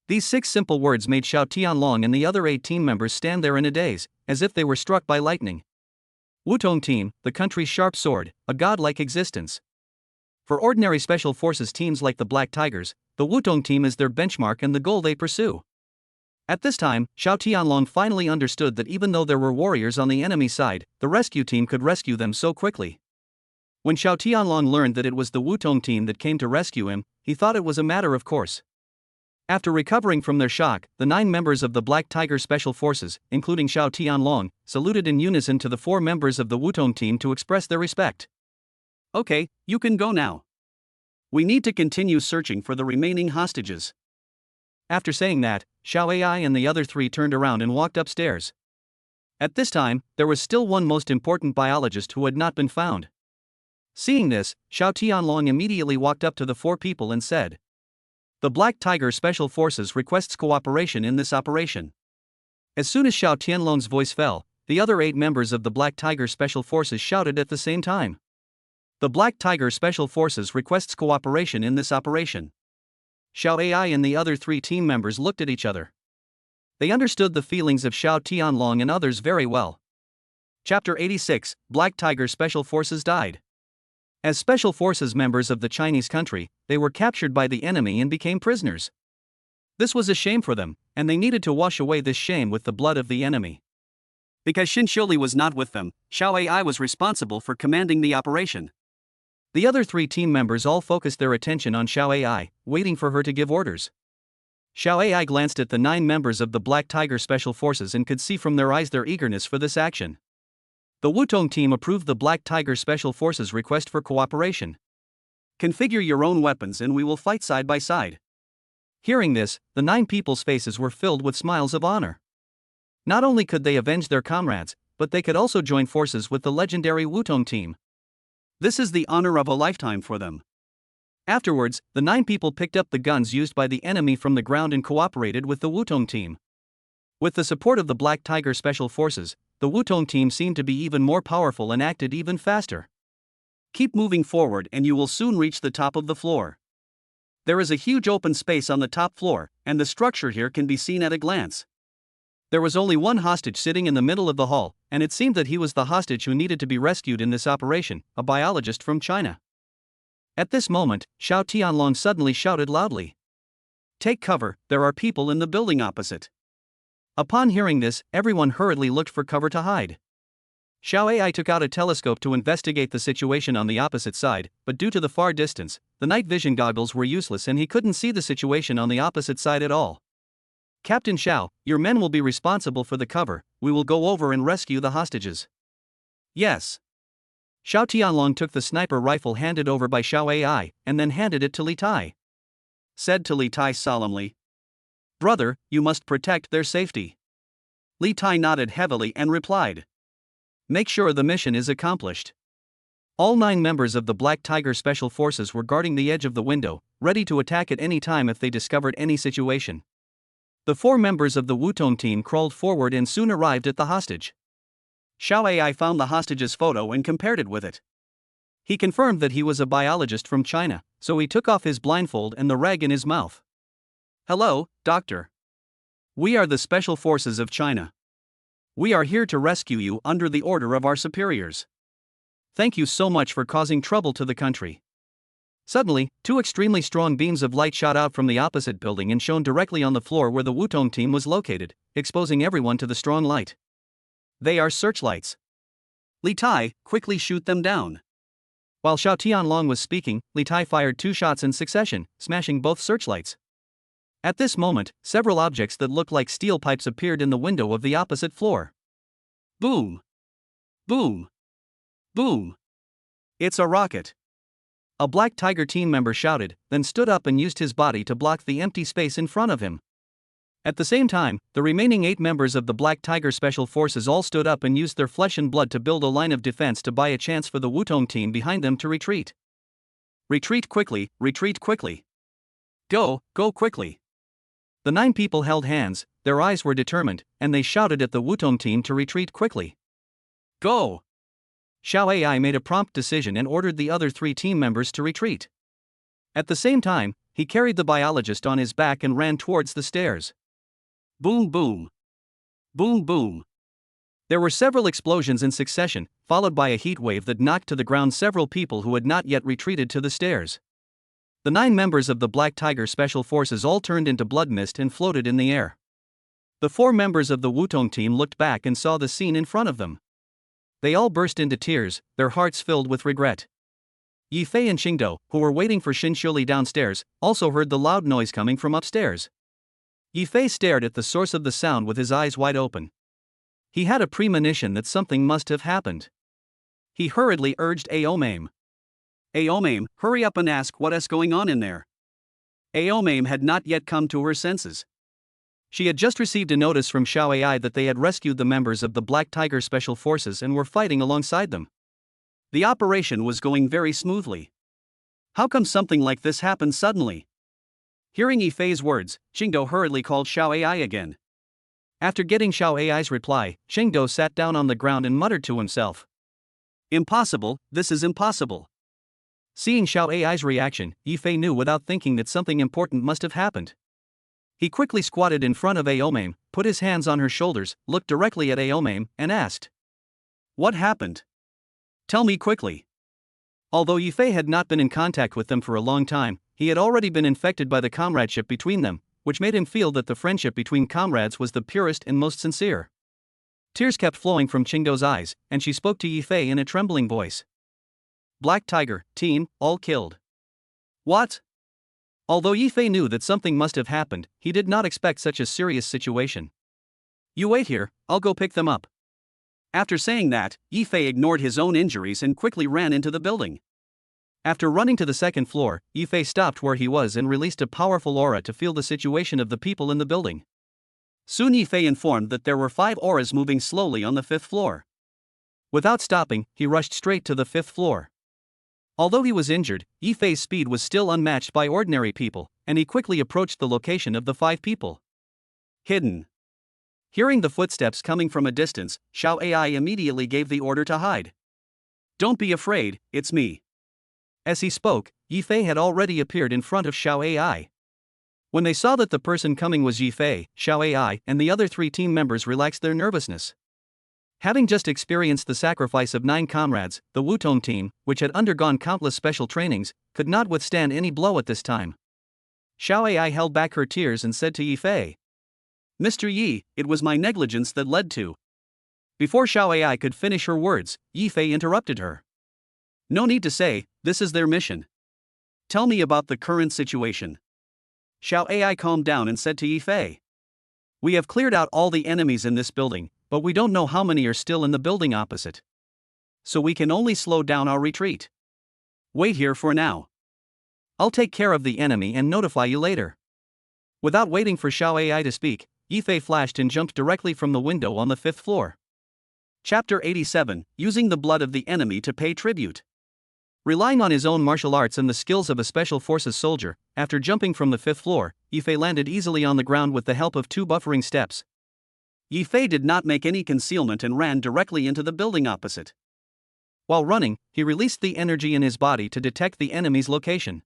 These 6 simple words made Xiao Tianlong and the other 8 team members stand there in a daze, as if they were struck by lightning. Wutong team, the country's sharp sword, a godlike existence. For ordinary special forces teams like the Black Tigers, the Wutong team is their benchmark and the goal they pursue. At this time, Xiao Tianlong finally understood that even though there were warriors on the enemy side, the rescue team could rescue them so quickly. When Xiao Tianlong learned that it was the Wutong team that came to rescue him, he thought it was a matter of course. After recovering from their shock, the 9 members of the Black Tiger Special Forces, including Xiao Tianlong, saluted in unison to the 4 members of the Wutong team to express their respect. "Okay, you can go now. We need to continue searching for the remaining hostages." After saying that, Xiao Ai and the other 3 turned around and walked upstairs. At this time, there was still one most important biologist who had not been found. Seeing this, Xiao Tianlong immediately walked up to the 4 people and said, "The Black Tiger Special Forces requests cooperation in this operation." As soon as Xiao Tianlong's voice fell, the other 8 members of the Black Tiger Special Forces shouted at the same time. "The Black Tiger Special Forces requests cooperation in this operation." Xiao Ai and the other 3 team members looked at each other. They understood the feelings of Xiao Tianlong and others very well. Chapter 86, Black Tiger Special Forces died. As Special Forces members of the Chinese country, they were captured by the enemy and became prisoners. This was a shame for them, and they needed to wash away this shame with the blood of the enemy. Because Xin Xiuli was not with them, Xiao Ai was responsible for commanding the operation. The other 3 team members all focused their attention on Xiao Ai, waiting for her to give orders. Xiao Ai glanced at the 9 members of the Black Tiger Special Forces and could see from their eyes their eagerness for this action. The Wutong team approved the Black Tiger Special Forces' request for cooperation. "Configure your own weapons and we will fight side by side." Hearing this, the 9 people's faces were filled with smiles of honor. Not only could they avenge their comrades, but they could also join forces with the legendary Wutong team. This is the honor of a lifetime for them. Afterwards, the 9 people picked up the guns used by the enemy from the ground and cooperated with the Wutong team. With the support of the Black Tiger Special Forces, the Wutong team seemed to be even more powerful and acted even faster. Keep moving forward and you will soon reach the top of the floor. There is a huge open space on the top floor, and the structure here can be seen at a glance. There was only one hostage sitting in the middle of the hall, and it seemed that he was the hostage who needed to be rescued in this operation, a biologist from China. At this moment, Xiao Tianlong suddenly shouted loudly, "Take cover, there are people in the building opposite." Upon hearing this, everyone hurriedly looked for cover to hide. Xiao Ai took out a telescope to investigate the situation on the opposite side, but due to the far distance, the night vision goggles were useless and he couldn't see the situation on the opposite side at all. "Captain Xiao, your men will be responsible for the cover, we will go over and rescue the hostages." "Yes." Xiao Tianlong took the sniper rifle handed over by Xiao Ai, and then handed it to Li Tai. Said to Li Tai solemnly, "Brother, you must protect their safety." Li Tai nodded heavily and replied, "Make sure the mission is accomplished." All 9 members of the Black Tiger Special Forces were guarding the edge of the window, ready to attack at any time if they discovered any situation. The 4 members of the Wutong team crawled forward and soon arrived at the hostage. Xiao Ai found the hostage's photo and compared it with it. He confirmed that he was a biologist from China, so he took off his blindfold and the rag in his mouth. "Hello, doctor. We are the Special Forces of China. We are here to rescue you under the order of our superiors. Thank you so much for causing trouble to the country." Suddenly, 2 extremely strong beams of light shot out from the opposite building and shone directly on the floor where the Wutong team was located, exposing everyone to the strong light. "They are searchlights. Li Tai, quickly shoot them down." While Xiao Tianlong was speaking, Li Tai fired 2 shots in succession, smashing both searchlights. At this moment, several objects that looked like steel pipes appeared in the window of the opposite floor. Boom! Boom! Boom! "It's a rocket!" A Black Tiger team member shouted, then stood up and used his body to block the empty space in front of him. At the same time, the remaining 8 members of the Black Tiger Special Forces all stood up and used their flesh and blood to build a line of defense to buy a chance for the Wutong team behind them to retreat. "Retreat quickly, retreat quickly. Go quickly." The 9 people held hands, their eyes were determined, and they shouted at the Wutong team to retreat quickly. "Go!" Xiao Ai made a prompt decision and ordered the other 3 team members to retreat. At the same time, he carried the biologist on his back and ran towards the stairs. Boom boom. Boom boom. There were several explosions in succession, followed by a heat wave that knocked to the ground several people who had not yet retreated to the stairs. The 9 members of the Black Tiger Special Forces all turned into blood mist and floated in the air. The 4 members of the Wutong team looked back and saw the scene in front of them. They all burst into tears, their hearts filled with regret. Yi Fei and Qingdou, who were waiting for Xin Shuli downstairs, also heard the loud noise coming from upstairs. Yi Fei stared at the source of the sound with his eyes wide open. He had a premonition that something must have happened. He hurriedly urged Aomame. "Aomame, hurry up and ask what is going on in there." Aomame had not yet come to her senses. She had just received a notice from Xiao Ai that they had rescued the members of the Black Tiger Special Forces and were fighting alongside them. The operation was going very smoothly. How come something like this happened suddenly? Hearing Yi Fei's words, Qingdou hurriedly called Xiao Ai again. After getting Xiao Ai's reply, Qingdou sat down on the ground and muttered to himself. "Impossible, this is impossible." Seeing Xiao Ai's reaction, Yi Fei knew without thinking that something important must have happened. He quickly squatted in front of Aomame, put his hands on her shoulders, looked directly at Aomame, and asked, "What happened? Tell me quickly." Although Yi Fei had not been in contact with them for a long time, he had already been infected by the comradeship between them, which made him feel that the friendship between comrades was the purest and most sincere. Tears kept flowing from Qingdou's eyes, and she spoke to Yi Fei in a trembling voice. "Black Tiger, team, all killed." "What?" Although Yi Fei knew that something must have happened, he did not expect such a serious situation. "You wait here, I'll go pick them up." After saying that, Yi Fei ignored his own injuries and quickly ran into the building. After running to the second floor, Yi Fei stopped where he was and released a powerful aura to feel the situation of the people in the building. Soon Yi Fei informed that there were 5 auras moving slowly on the 5th floor. Without stopping, he rushed straight to the 5th floor. Although he was injured, Yi Fei's speed was still unmatched by ordinary people, and he quickly approached the location of the 5 people. Hidden. Hearing the footsteps coming from a distance, Xiao Ai immediately gave the order to hide. Don't be afraid, it's me. As he spoke, Yifei had already appeared in front of Xiao Ai. When they saw that the person coming was Yifei, Xiao Ai and the other 3 team members relaxed their nervousness. Having just experienced the sacrifice of 9 comrades, the Wutong team, which had undergone countless special trainings, could not withstand any blow at this time. Xiao Ai held back her tears and said to Yifei, Mr. Yi, it was my negligence that led to. Before Xiao Ai could finish her words, Yifei interrupted her. No need to say, this is their mission. Tell me about the current situation. Xiao Ai calmed down and said to Yifei. We have cleared out all the enemies in this building, but we don't know how many are still in the building opposite. So we can only slow down our retreat. Wait here for now. I'll take care of the enemy and notify you later. Without waiting for Xiao Ai to speak, Yifei flashed and jumped directly from the window on the 5th floor. Chapter 87, Using the Blood of the Enemy to Pay Tribute. Relying on his own martial arts and the skills of a special forces soldier, after jumping from the 5th floor, Yifei landed easily on the ground with the help of 2 buffering steps. Yifei did not make any concealment and ran directly into the building opposite. While running, he released the energy in his body to detect the enemy's location.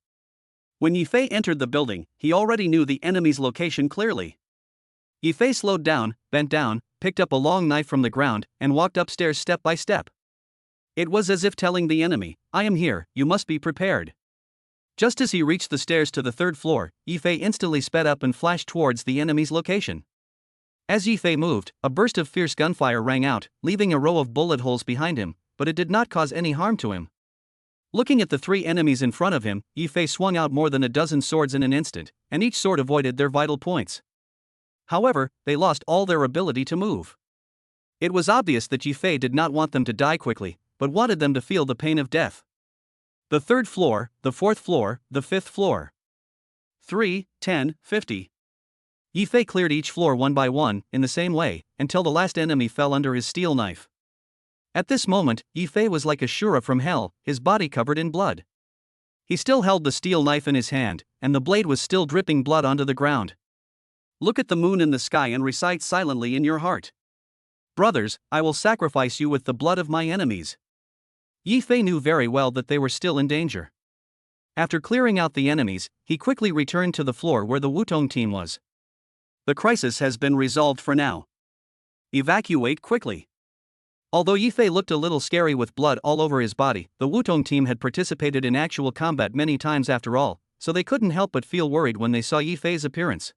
When Yifei entered the building, he already knew the enemy's location clearly. Yifei slowed down, bent down, picked up a long knife from the ground, and walked upstairs step by step. It was as if telling the enemy, I am here, you must be prepared. Just as he reached the stairs to the 3rd floor, Yifei instantly sped up and flashed towards the enemy's location. As Yifei moved, a burst of fierce gunfire rang out, leaving a row of bullet holes behind him, but it did not cause any harm to him. Looking at the 3 enemies in front of him, Yifei swung out more than a dozen swords in an instant, and each sword avoided their vital points. However, they lost all their ability to move. It was obvious that Yifei did not want them to die quickly, but wanted them to feel the pain of death. The 3rd floor, the 4th floor, the 5th floor. 3, 10, 50. Yifei cleared each floor one by one, in the same way, until the last enemy fell under his steel knife. At this moment, Yifei was like a Shura from hell, his body covered in blood. He still held the steel knife in his hand, and the blade was still dripping blood onto the ground. Look at the moon in the sky and recite silently in your heart. Brothers, I will sacrifice you with the blood of my enemies. Yifei knew very well that they were still in danger. After clearing out the enemies, he quickly returned to the floor where the Wutong team was. The crisis has been resolved for now. Evacuate quickly. Although Yifei looked a little scary with blood all over his body, the Wutong team had participated in actual combat many times after all, so they couldn't help but feel worried when they saw Yifei's appearance.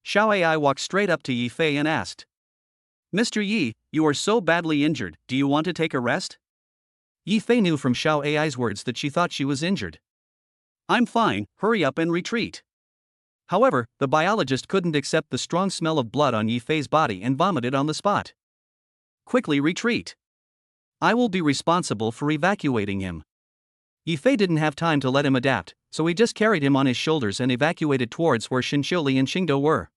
Xiao Ai walked straight up to Yifei and asked, Mr. Yi, you are so badly injured, do you want to take a rest? Yifei knew from Xiao Ai's words that she thought she was injured. I'm fine, hurry up and retreat. However, the biologist couldn't accept the strong smell of blood on Yifei's body and vomited on the spot. Quickly retreat. I will be responsible for evacuating him. Yifei didn't have time to let him adapt, so he just carried him on his shoulders and evacuated towards where Shinxiuli and Xingdo were.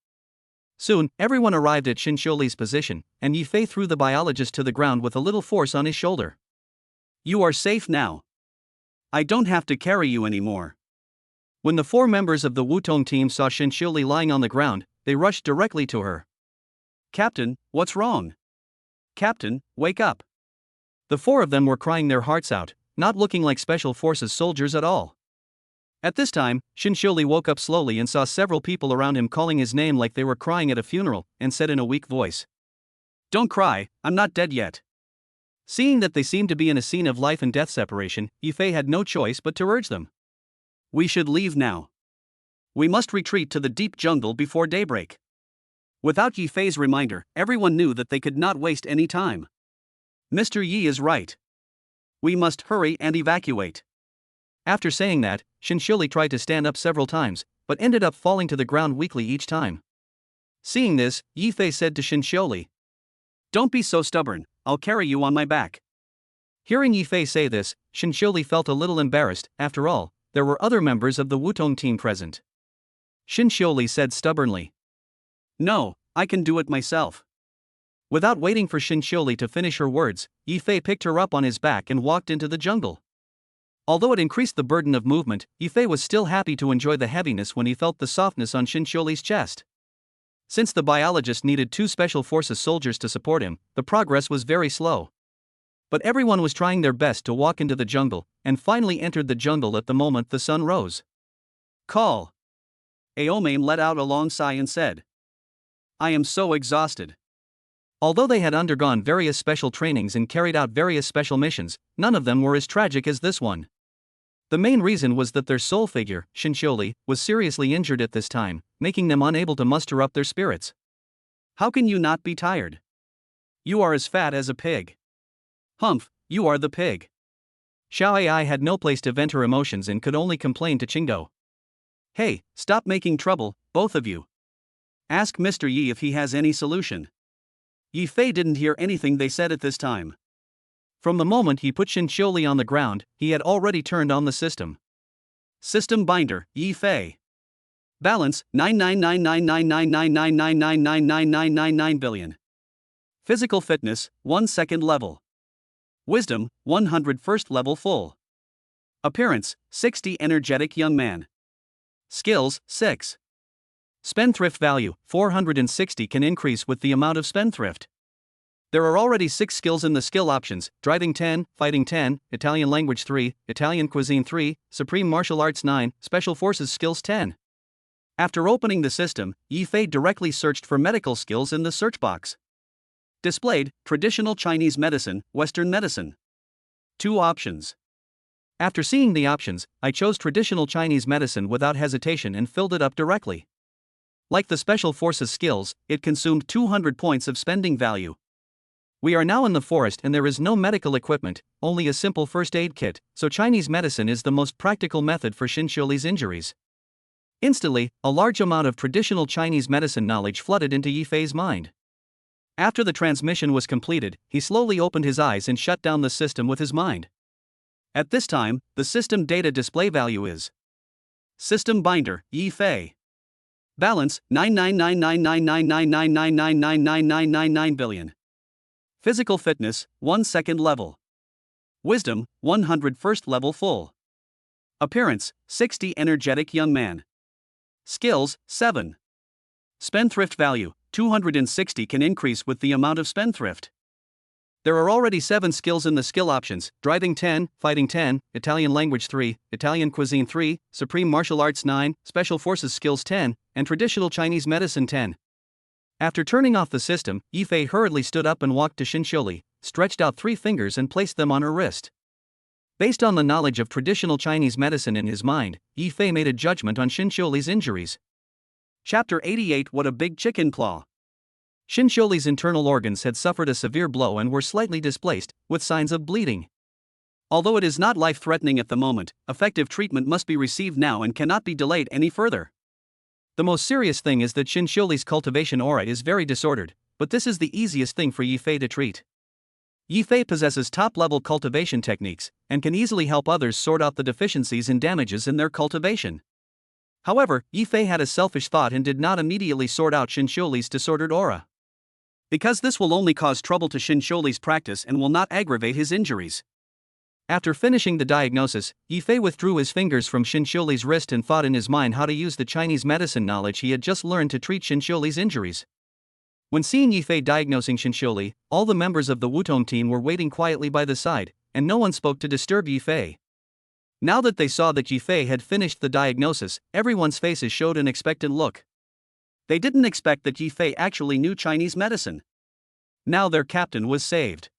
Soon, everyone arrived at Shinxiuli's position, and Yifei threw the biologist to the ground with a little force on his shoulder. You are safe now. I don't have to carry you anymore. When the 4 members of the Wutong team saw Shinxiuli lying on the ground, they rushed directly to her. Captain, what's wrong? Captain, wake up. The 4 of them were crying their hearts out, not looking like special forces soldiers at all. At this time, Shinxiuli woke up slowly and saw several people around him calling his name like they were crying at a funeral, and said in a weak voice, Don't cry, I'm not dead yet. Seeing that they seemed to be in a scene of life and death separation, Yifei had no choice but to urge them. We should leave now. We must retreat to the deep jungle before daybreak. Without Yifei's reminder, everyone knew that they could not waste any time. Mr. Yi is right. We must hurry and evacuate. After saying that, Shinxiuli tried to stand up several times, but ended up falling to the ground weakly each time. Seeing this, Yifei said to Shinxiuli, Don't be so stubborn, I'll carry you on my back. Hearing Yifei say this, Shinxiuli felt a little embarrassed. After all, there were other members of the Wutong team present. Shinxiuli said stubbornly, No, I can do it myself. Without waiting for Shinxiuli to finish her words, Yifei picked her up on his back and walked into the jungle. Although it increased the burden of movement, Yifei was still happy to enjoy the heaviness when he felt the softness on Shinxiuli's chest. Since the biologist needed 2 special forces soldiers to support him, the progress was very slow. But everyone was trying their best to walk into the jungle, and finally entered the jungle at the moment the sun rose. Call. Aomame let out a long sigh and said, I am so exhausted. Although they had undergone various special trainings and carried out various special missions, none of them were as tragic as this one. The main reason was that their sole figure, Shinsholi, was seriously injured at this time, making them unable to muster up their spirits. How can you not be tired? You are as fat as a pig. Humph, you are the pig. Xiao Ai had no place to vent her emotions and could only complain to Qingdao. Hey, stop making trouble, both of you. Ask Mr. Yi if he has any solution. Yi Fei didn't hear anything they said at this time. From the moment he put Shinsholi on the ground, he had already turned on the system. System binder, Yi Fei. Balance, 999999999999999 billion. Physical fitness, 1 second level. Wisdom, 101st level full. Appearance, 60 energetic young man. Skills, 6. Spendthrift value, 460 can increase with the amount of spendthrift. There are already 6 skills in the skill options: driving 10, fighting 10, Italian language 3, Italian cuisine 3, supreme martial arts 9, special forces skills 10. After opening the system, Yi Fei directly searched for medical skills in the search box. Displayed, traditional Chinese medicine, Western medicine. 2 options. After seeing the options, I chose traditional Chinese medicine without hesitation and filled it up directly. Like the special forces skills, it consumed 200 points of spending value. We are now in the forest and there is no medical equipment, only a simple first aid kit, so Chinese medicine is the most practical method for Shinsholi's injuries. Instantly, a large amount of traditional Chinese medicine knowledge flooded into Yi Fei's mind. After the transmission was completed, he slowly opened his eyes and shut down the system with his mind. At this time, the system data display value is System binder, Yi Fei. Balance, 999999999999999 billion. Physical fitness, 1 second level. Wisdom, 101st level full. Appearance, 60 energetic young man. Skills, 7. Spendthrift value, 260 can increase with the amount of spendthrift. There are already 7 skills in the skill options: driving 10, fighting 10, Italian language 3, Italian cuisine 3, supreme martial arts 9, special forces skills 10, and traditional Chinese medicine 10. After turning off the system, Yi Fei hurriedly stood up and walked to Shinsholi, stretched out 3 fingers and placed them on her wrist. Based on the knowledge of traditional Chinese medicine in his mind, Yi Fei made a judgment on Shinsholi's injuries. Chapter 88. What a big chicken claw! Shinsholi's internal organs had suffered a severe blow and were slightly displaced, with signs of bleeding. Although it is not life-threatening at the moment, effective treatment must be received now and cannot be delayed any further. The most serious thing is that Shinsholi's cultivation aura is very disordered, but this is the easiest thing for Yi Fei to treat. Yi Fei possesses top-level cultivation techniques, and can easily help others sort out the deficiencies and damages in their cultivation. However, Yi Fei had a selfish thought and did not immediately sort out Shinsholi's disordered aura. Because this will only cause trouble to Shinsholi's practice and will not aggravate his injuries. After finishing the diagnosis, Yi Fei withdrew his fingers from Shinsholi's wrist and thought in his mind how to use the Chinese medicine knowledge he had just learned to treat Shinsholi's injuries. When seeing Yi Fei diagnosing Shinsholi, all the members of the Wutong team were waiting quietly by the side, and no one spoke to disturb Yi Fei. Now that they saw that Yi Fei had finished the diagnosis, everyone's faces showed an expectant look. They didn't expect that Yi Fei actually knew Chinese medicine. Now their captain was saved.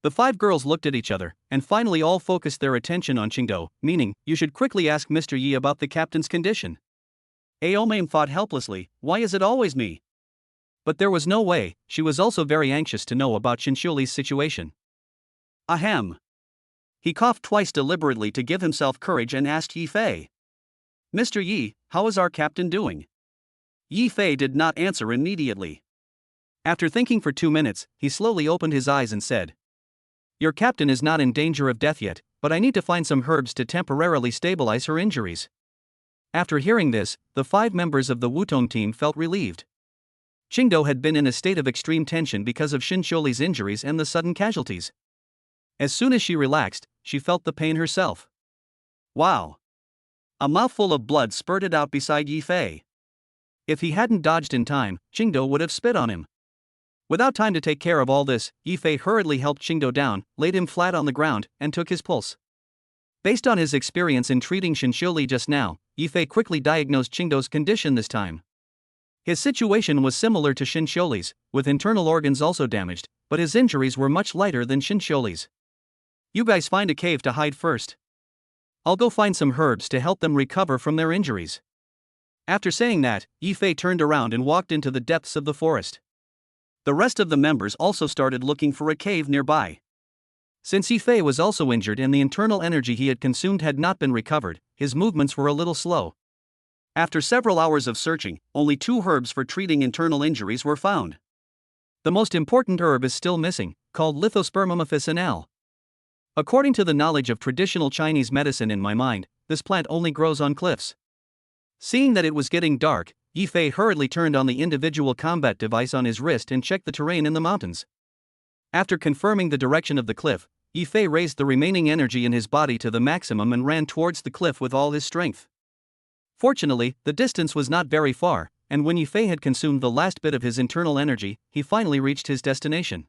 The 5 girls looked at each other, and finally all focused their attention on Qingdao, meaning, you should quickly ask Mr. Yi about the captain's condition. Aomame thought helplessly, why is it always me? But there was no way, she was also very anxious to know about Shinsholi's situation. Ahem. He coughed twice deliberately to give himself courage and asked Yi Fei. Mr. Yi, how is our captain doing? Yi Fei did not answer immediately. After thinking for 2 minutes, he slowly opened his eyes and said, your captain is not in danger of death yet, but I need to find some herbs to temporarily stabilize her injuries. After hearing this, the 5 members of the Wutong team felt relieved. Qingdao had been in a state of extreme tension because of Shinsholi's injuries and the sudden casualties. As soon as she relaxed, she felt the pain herself. Wow! A mouthful of blood spurted out beside Yi Fei. If he hadn't dodged in time, Qingdo would have spit on him. Without time to take care of all this, Yifei hurriedly helped Qingdo down, laid him flat on the ground, and took his pulse. Based on his experience in treating Shinshuli just now, Yifei quickly diagnosed Qingdo's condition this time. His situation was similar to Shinshuli's, with internal organs also damaged, but his injuries were much lighter than Shinshuli's. You guys find a cave to hide first. I'll go find some herbs to help them recover from their injuries. After saying that, Yifei turned around and walked into the depths of the forest. The rest of the members also started looking for a cave nearby. Since Yifei was also injured and the internal energy he had consumed had not been recovered, his movements were a little slow. After several hours of searching, only 2 herbs for treating internal injuries were found. The most important herb is still missing, called Lithospermum officinale. According to the knowledge of traditional Chinese medicine in my mind, this plant only grows on cliffs. Seeing that it was getting dark, Yifei hurriedly turned on the individual combat device on his wrist and checked the terrain in the mountains. After confirming the direction of the cliff, Yifei raised the remaining energy in his body to the maximum and ran towards the cliff with all his strength. Fortunately, the distance was not very far, and when Yifei had consumed the last bit of his internal energy, he finally reached his destination.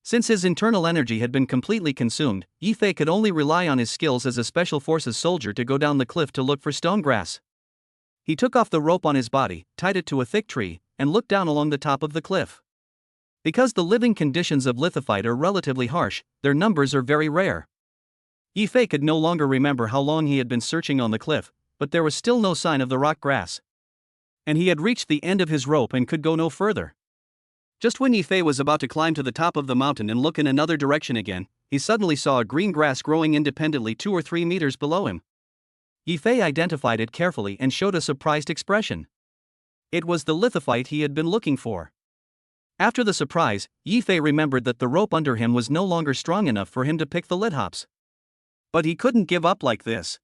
Since his internal energy had been completely consumed, Yifei could only rely on his skills as a special forces soldier to go down the cliff to look for stone grass. He took off the rope on his body, tied it to a thick tree, and looked down along the top of the cliff. Because the living conditions of lithophyte are relatively harsh, their numbers are very rare. Yifei could no longer remember how long he had been searching on the cliff, but there was still no sign of the rock grass. And he had reached the end of his rope and could go no further. Just when Yifei was about to climb to the top of the mountain and look in another direction again, he suddenly saw a green grass growing independently 2 or 3 meters below him. Yifei identified it carefully and showed a surprised expression. It was the lithophyte he had been looking for. After the surprise, Yifei remembered that the rope under him was no longer strong enough for him to pick the lithops. But he couldn't give up like this.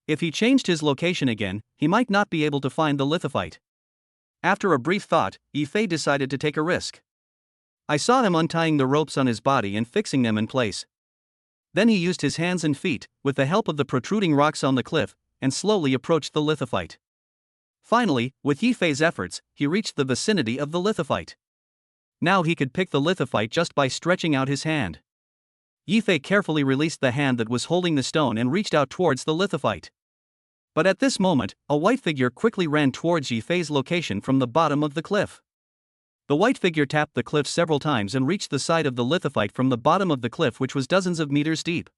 If he changed his location again, he might not be able to find the lithophyte. After a brief thought, Yifei decided to take a risk. I saw him untying the ropes on his body and fixing them in place. Then he used his hands and feet, with the help of the protruding rocks on the cliff, and slowly approached the lithophyte. Finally, with Yifei's efforts, he reached the vicinity of the lithophyte. Now he could pick the lithophyte just by stretching out his hand. Yifei carefully released the hand that was holding the stone and reached out towards the lithophyte. But at this moment, a white figure quickly ran towards Yifei's location from the bottom of the cliff. The white figure tapped the cliff several times and reached the side of the lithophyte from the bottom of the cliff, which was dozens of meters deep.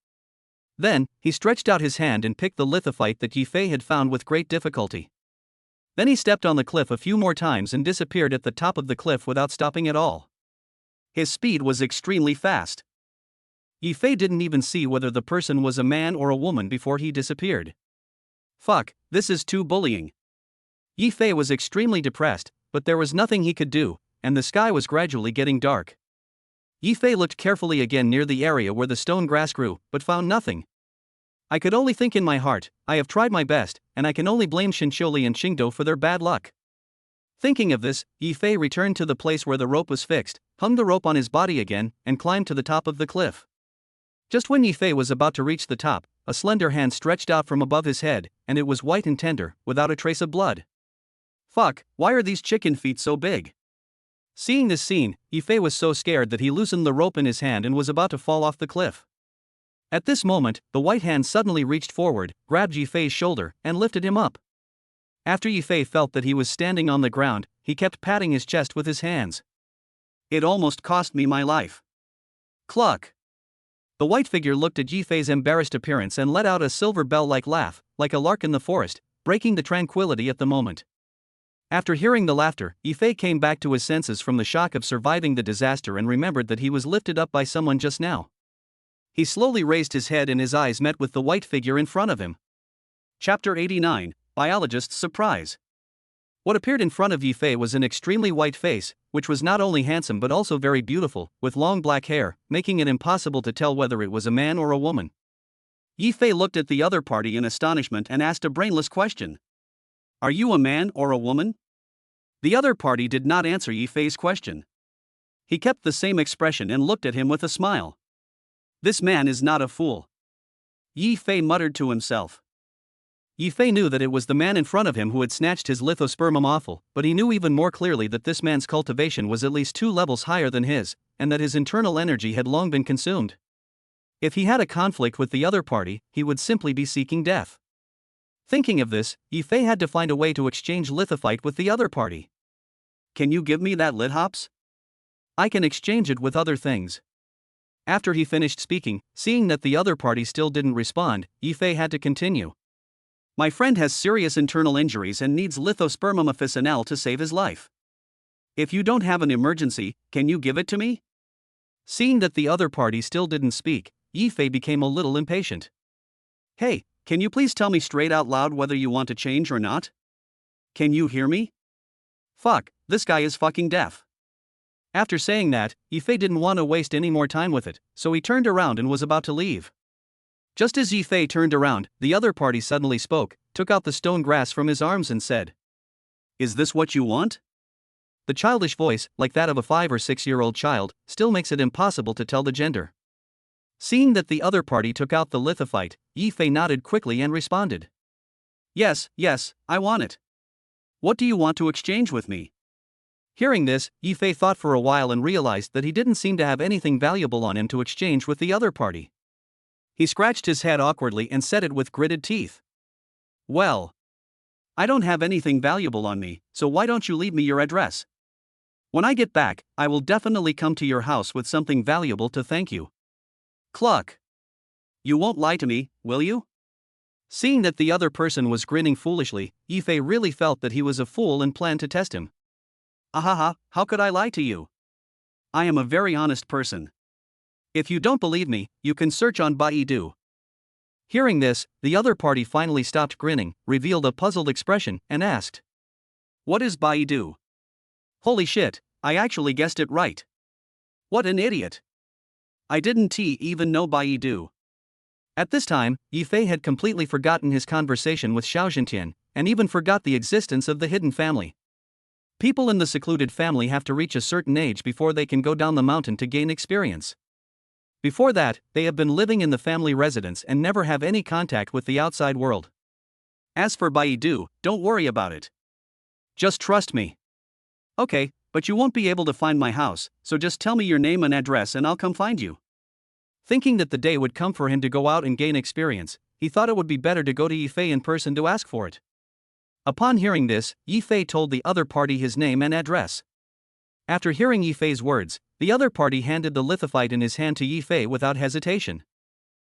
Then, he stretched out his hand and picked the lithophyte that Yifei had found with great difficulty. Then he stepped on the cliff a few more times and disappeared at the top of the cliff without stopping at all. His speed was extremely fast. Yifei didn't even see whether the person was a man or a woman before he disappeared. Fuck, this is too bullying. Yifei was extremely depressed, but there was nothing he could do, and the sky was gradually getting dark. Yifei looked carefully again near the area where the stone grass grew, but found nothing. I could only think in my heart, I have tried my best, and I can only blame Shinshuli and Qingdo for their bad luck. Thinking of this, Yifei returned to the place where the rope was fixed, hung the rope on his body again, and climbed to the top of the cliff. Just when Yifei was about to reach the top, a slender hand stretched out from above his head, and it was white and tender, without a trace of blood. Fuck, why are these chicken feet so big? Seeing this scene, Yifei was so scared that he loosened the rope in his hand and was about to fall off the cliff. At this moment, the white hand suddenly reached forward, grabbed Yifei's shoulder, and lifted him up. After Yifei felt that he was standing on the ground, he kept patting his chest with his hands. It almost cost me my life. Cluck. The white figure looked at Yifei's embarrassed appearance and let out a silver bell-like laugh, like a lark in the forest, breaking the tranquility at the moment. After hearing the laughter, Yifei came back to his senses from the shock of surviving the disaster and remembered that he was lifted up by someone just now. He slowly raised his head and his eyes met with the white figure in front of him. Chapter 89, Biologist's Surprise. What appeared in front of Yifei was an extremely white face, which was not only handsome but also very beautiful, with long black hair, making it impossible to tell whether it was a man or a woman. Yifei looked at the other party in astonishment and asked a brainless question. Are you a man or a woman? The other party did not answer Yifei's question. He kept the same expression and looked at him with a smile. This man is not a fool. Yifei muttered to himself. Yifei knew that it was the man in front of him who had snatched his lithospermum offal, but he knew even more clearly that this man's cultivation was at least 2 levels higher than his, and that his internal energy had long been consumed. If he had a conflict with the other party, he would simply be seeking death. Thinking of this, Yifei had to find a way to exchange lithophyte with the other party. Can you give me that lithops? I can exchange it with other things. After he finished speaking, seeing that the other party still didn't respond, Yifei had to continue. My friend has serious internal injuries and needs lithospermum officinal to save his life. If you don't have an emergency, can you give it to me? Seeing that the other party still didn't speak, Yifei became a little impatient. Hey, can you please tell me straight out loud whether you want to change or not? Can you hear me? Fuck, this guy is fucking deaf. After saying that, Yifei didn't want to waste any more time with it, so he turned around and was about to leave. Just as Yifei turned around, the other party suddenly spoke, took out the stone grass from his arms and said, "Is this what you want?" The childish voice, like that of a 5 or 6-year-old child, still makes it impossible to tell the gender. Seeing that the other party took out the lithophyte, Yifei nodded quickly and responded, Yes, I want it. What do you want to exchange with me?" Hearing this, Yifei thought for a while and realized that he didn't seem to have anything valuable on him to exchange with the other party. He scratched his head awkwardly and said it with gritted teeth. Well, I don't have anything valuable on me, so why don't you leave me your address? When I get back, I will definitely come to your house with something valuable to thank you. Cluck. You won't lie to me, will you? Seeing that the other person was grinning foolishly, Yifei really felt that he was a fool and planned to test him. Ahaha, how could I lie to you? I am a very honest person. If you don't believe me, you can search on Baidu. Hearing this, the other party finally stopped grinning, revealed a puzzled expression, and asked, What is Baidu? Holy shit, I actually guessed it right. What an idiot. I didn't even know Baidu. At this time, Yifei had completely forgotten his conversation with Xiao Zhentian, and even forgot the existence of the hidden family. People in the secluded family have to reach a certain age before they can go down the mountain to gain experience. Before that, they have been living in the family residence and never have any contact with the outside world. As for Baidu, don't worry about it. Just trust me. Okay, but you won't be able to find my house, so just tell me your name and address and I'll come find you. Thinking that the day would come for him to go out and gain experience, he thought it would be better to go to Yifei in person to ask for it. Upon hearing this, Yifei told the other party his name and address. After hearing Yifei's words, the other party handed the lithophyte in his hand to Yifei without hesitation.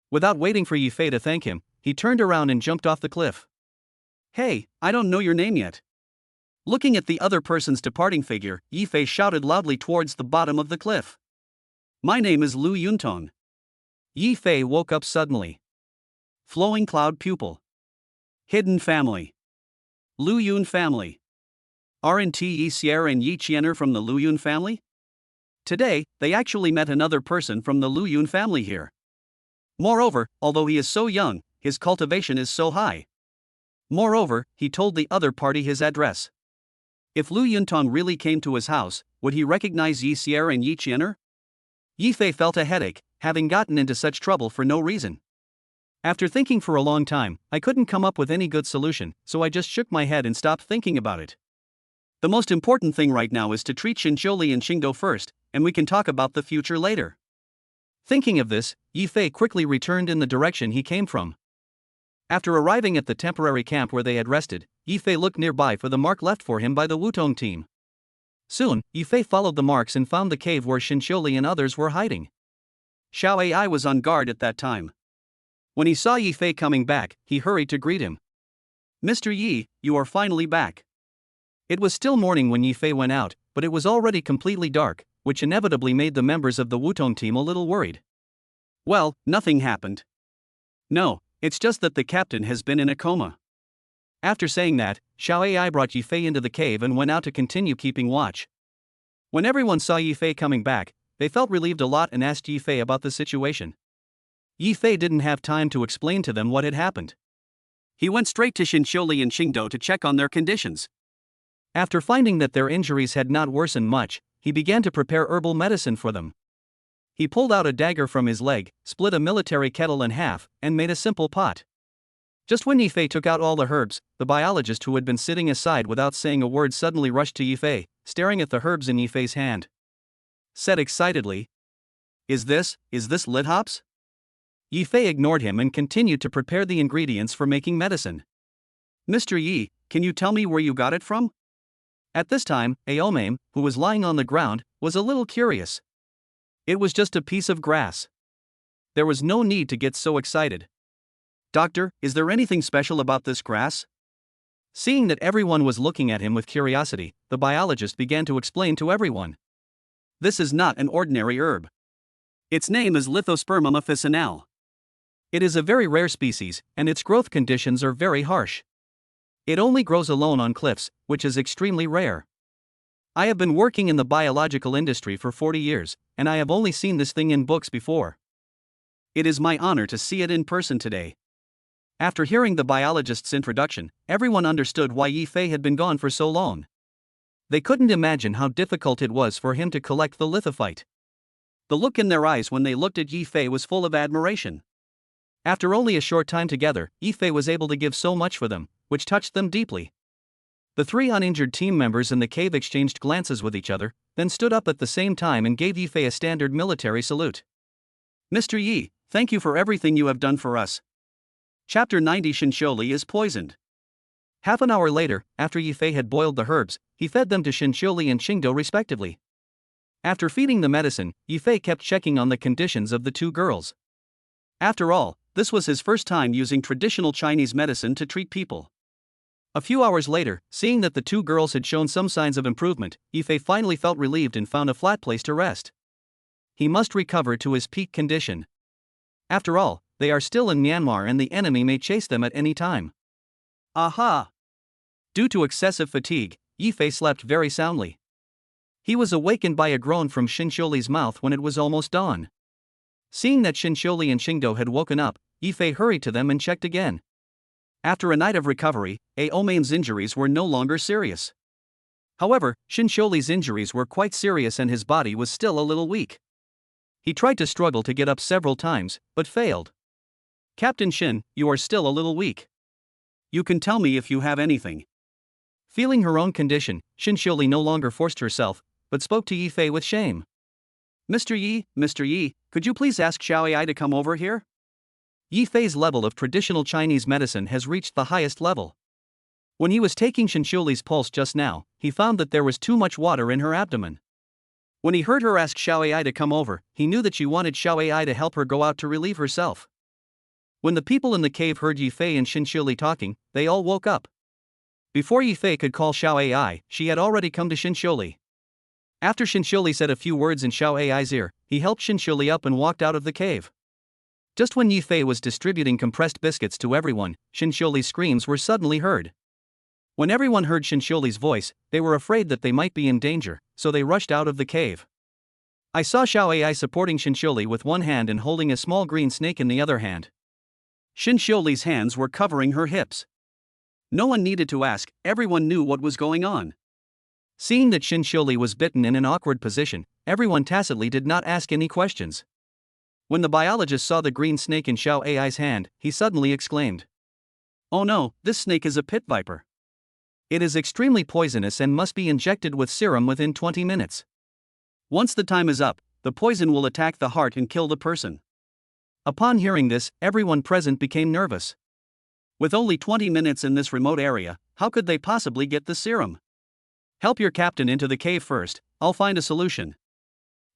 Without waiting for Yifei to thank him, he turned around and jumped off the cliff. Hey, I don't know your name yet. Looking at the other person's departing figure, Yifei shouted loudly towards the bottom of the cliff. My name is Lu Yuntong. Yifei woke up suddenly. Flowing cloud pupil. Hidden family. Lu Yun family. Aren't Yi Xier and Yi Qianer from the Lu Yun family? Today, they actually met another person from the Lu Yun family here. Moreover, although he is so young, his cultivation is so high. Moreover, he told the other party his address. If Lu Yuntong really came to his house, would he recognize Yi Xier and Yi Qianer? Yifei felt a headache, having gotten into such trouble for no reason. After thinking for a long time, I couldn't come up with any good solution, so I just shook my head and stopped thinking about it. The most important thing right now is to treat Xinqiuli and Xingdou first, and we can talk about the future later. Thinking of this, Yifei quickly returned in the direction he came from. After arriving at the temporary camp where they had rested, Yifei looked nearby for the mark left for him by the Wutong team. Soon, Yifei followed the marks and found the cave where Xinqiuli and others were hiding. Xiao Ai was on guard at that time. When he saw Yifei coming back, he hurried to greet him. Mr. Yi, you are finally back. It was still morning when Yifei went out, but it was already completely dark, which inevitably made the members of the Wutong team a little worried. Well, nothing happened. No, it's just that the captain has been in a coma. After saying that, Xiao Ai brought Yifei into the cave and went out to continue keeping watch. When everyone saw Yifei coming back, they felt relieved a lot and asked Yifei about the situation. Yifei didn't have time to explain to them what had happened. He went straight to Xinqiuli and Xingdou to check on their conditions. After finding that their injuries had not worsened much, he began to prepare herbal medicine for them. He pulled out a dagger from his leg, split a military kettle in half, and made a simple pot. Just when Yifei took out all the herbs, the biologist who had been sitting aside without saying a word suddenly rushed to Yifei, staring at the herbs in Yifei's hand. Said excitedly, Is this lit hops? Yifei ignored him and continued to prepare the ingredients for making medicine. Mr. Yi, can you tell me where you got it from? At this time, Aomame, who was lying on the ground, was a little curious. It was just a piece of grass. There was no need to get so excited. Doctor, is there anything special about this grass? Seeing that everyone was looking at him with curiosity, the biologist began to explain to everyone. This is not an ordinary herb. Its name is Lithospermum officinale. It is a very rare species, and its growth conditions are very harsh. It only grows alone on cliffs, which is extremely rare. I have been working in the biological industry for 40 years, and I have only seen this thing in books before. It is my honor to see it in person today. After hearing the biologist's introduction, everyone understood why Yifei had been gone for so long. They couldn't imagine how difficult it was for him to collect the lithophyte. The look in their eyes when they looked at Yifei was full of admiration. After only a short time together, Yifei was able to give so much for them, which touched them deeply. The three uninjured team members in the cave exchanged glances with each other, then stood up at the same time and gave Yifei a standard military salute. Mr. Yi, thank you for everything you have done for us. Chapter 90 Shinsholi is poisoned. Half an hour later, after Yifei had boiled the herbs, he fed them to Shinsholi and Qingdo respectively. After feeding the medicine, Yifei kept checking on the conditions of the two girls. After all, this was his first time using traditional Chinese medicine to treat people. A few hours later, seeing that the two girls had shown some signs of improvement, Yifei finally felt relieved and found a flat place to rest. He must recover to his peak condition. After all, they are still in Myanmar and the enemy may chase them at any time. Aha! Due to excessive fatigue, Yifei slept very soundly. He was awakened by a groan from Shinsholi's mouth when it was almost dawn. Seeing that Shinsholi and Qingdo had woken up, Yifei hurried to them and checked again. After a night of recovery, Aomame's injuries were no longer serious. However, Shinsholi's injuries were quite serious and his body was still a little weak. He tried to struggle to get up several times, but failed. Captain Shin, you are still a little weak. You can tell me if you have anything. Feeling her own condition, Shinsholi no longer forced herself, but spoke to Yifei with shame. Mr. Yi, could you please ask Xiao Ai to come over here? Yifei's level of traditional Chinese medicine has reached the highest level. When he was taking Shinsholi's pulse just now, he found that there was too much water in her abdomen. When he heard her ask Xiao Ai to come over, he knew that she wanted Xiao Ai to help her go out to relieve herself. When the people in the cave heard Yifei and Shinsholi talking, they all woke up. Before Yifei could call Xiao Ai, she had already come to Shinsholi. After Shinsholi said a few words in Xiao Ai's ear, he helped Shinsholi up and walked out of the cave. Just when Yifei was distributing compressed biscuits to everyone, Shinsholi's screams were suddenly heard. When everyone heard Shinsholi's voice, they were afraid that they might be in danger, so they rushed out of the cave. I saw Xiao Ai supporting Shinsholi with one hand and holding a small green snake in the other hand. Shinsholi's hands were covering her hips. No one needed to ask, everyone knew what was going on. Seeing that Shinsholi was bitten in an awkward position, everyone tacitly did not ask any questions. When the biologist saw the green snake in Xiao Ai's hand, he suddenly exclaimed, "Oh no, this snake is a pit viper. It is extremely poisonous and must be injected with serum within 20 minutes. Once the time is up, the poison will attack the heart and kill the person." Upon hearing this, everyone present became nervous. With only 20 minutes in this remote area, how could they possibly get the serum? Help your captain into the cave first, I'll find a solution.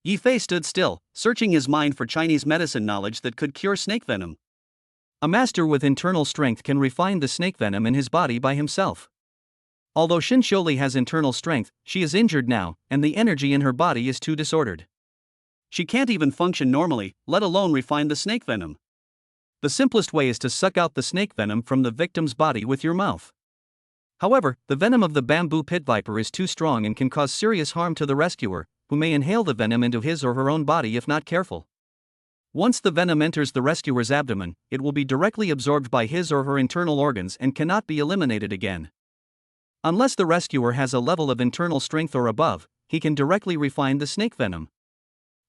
Yifei stood still, searching his mind for Chinese medicine knowledge that could cure snake venom. A master with internal strength can refine the snake venom in his body by himself. Although Shinsholi has internal strength, she is injured now, and the energy in her body is too disordered. She can't even function normally, let alone refine the snake venom. The simplest way is to suck out the snake venom from the victim's body with your mouth. However, the venom of the bamboo pit viper is too strong and can cause serious harm to the rescuer, who may inhale the venom into his or her own body if not careful. Once the venom enters the rescuer's abdomen, it will be directly absorbed by his or her internal organs and cannot be eliminated again. Unless the rescuer has a level of internal strength or above, he can directly refine the snake venom.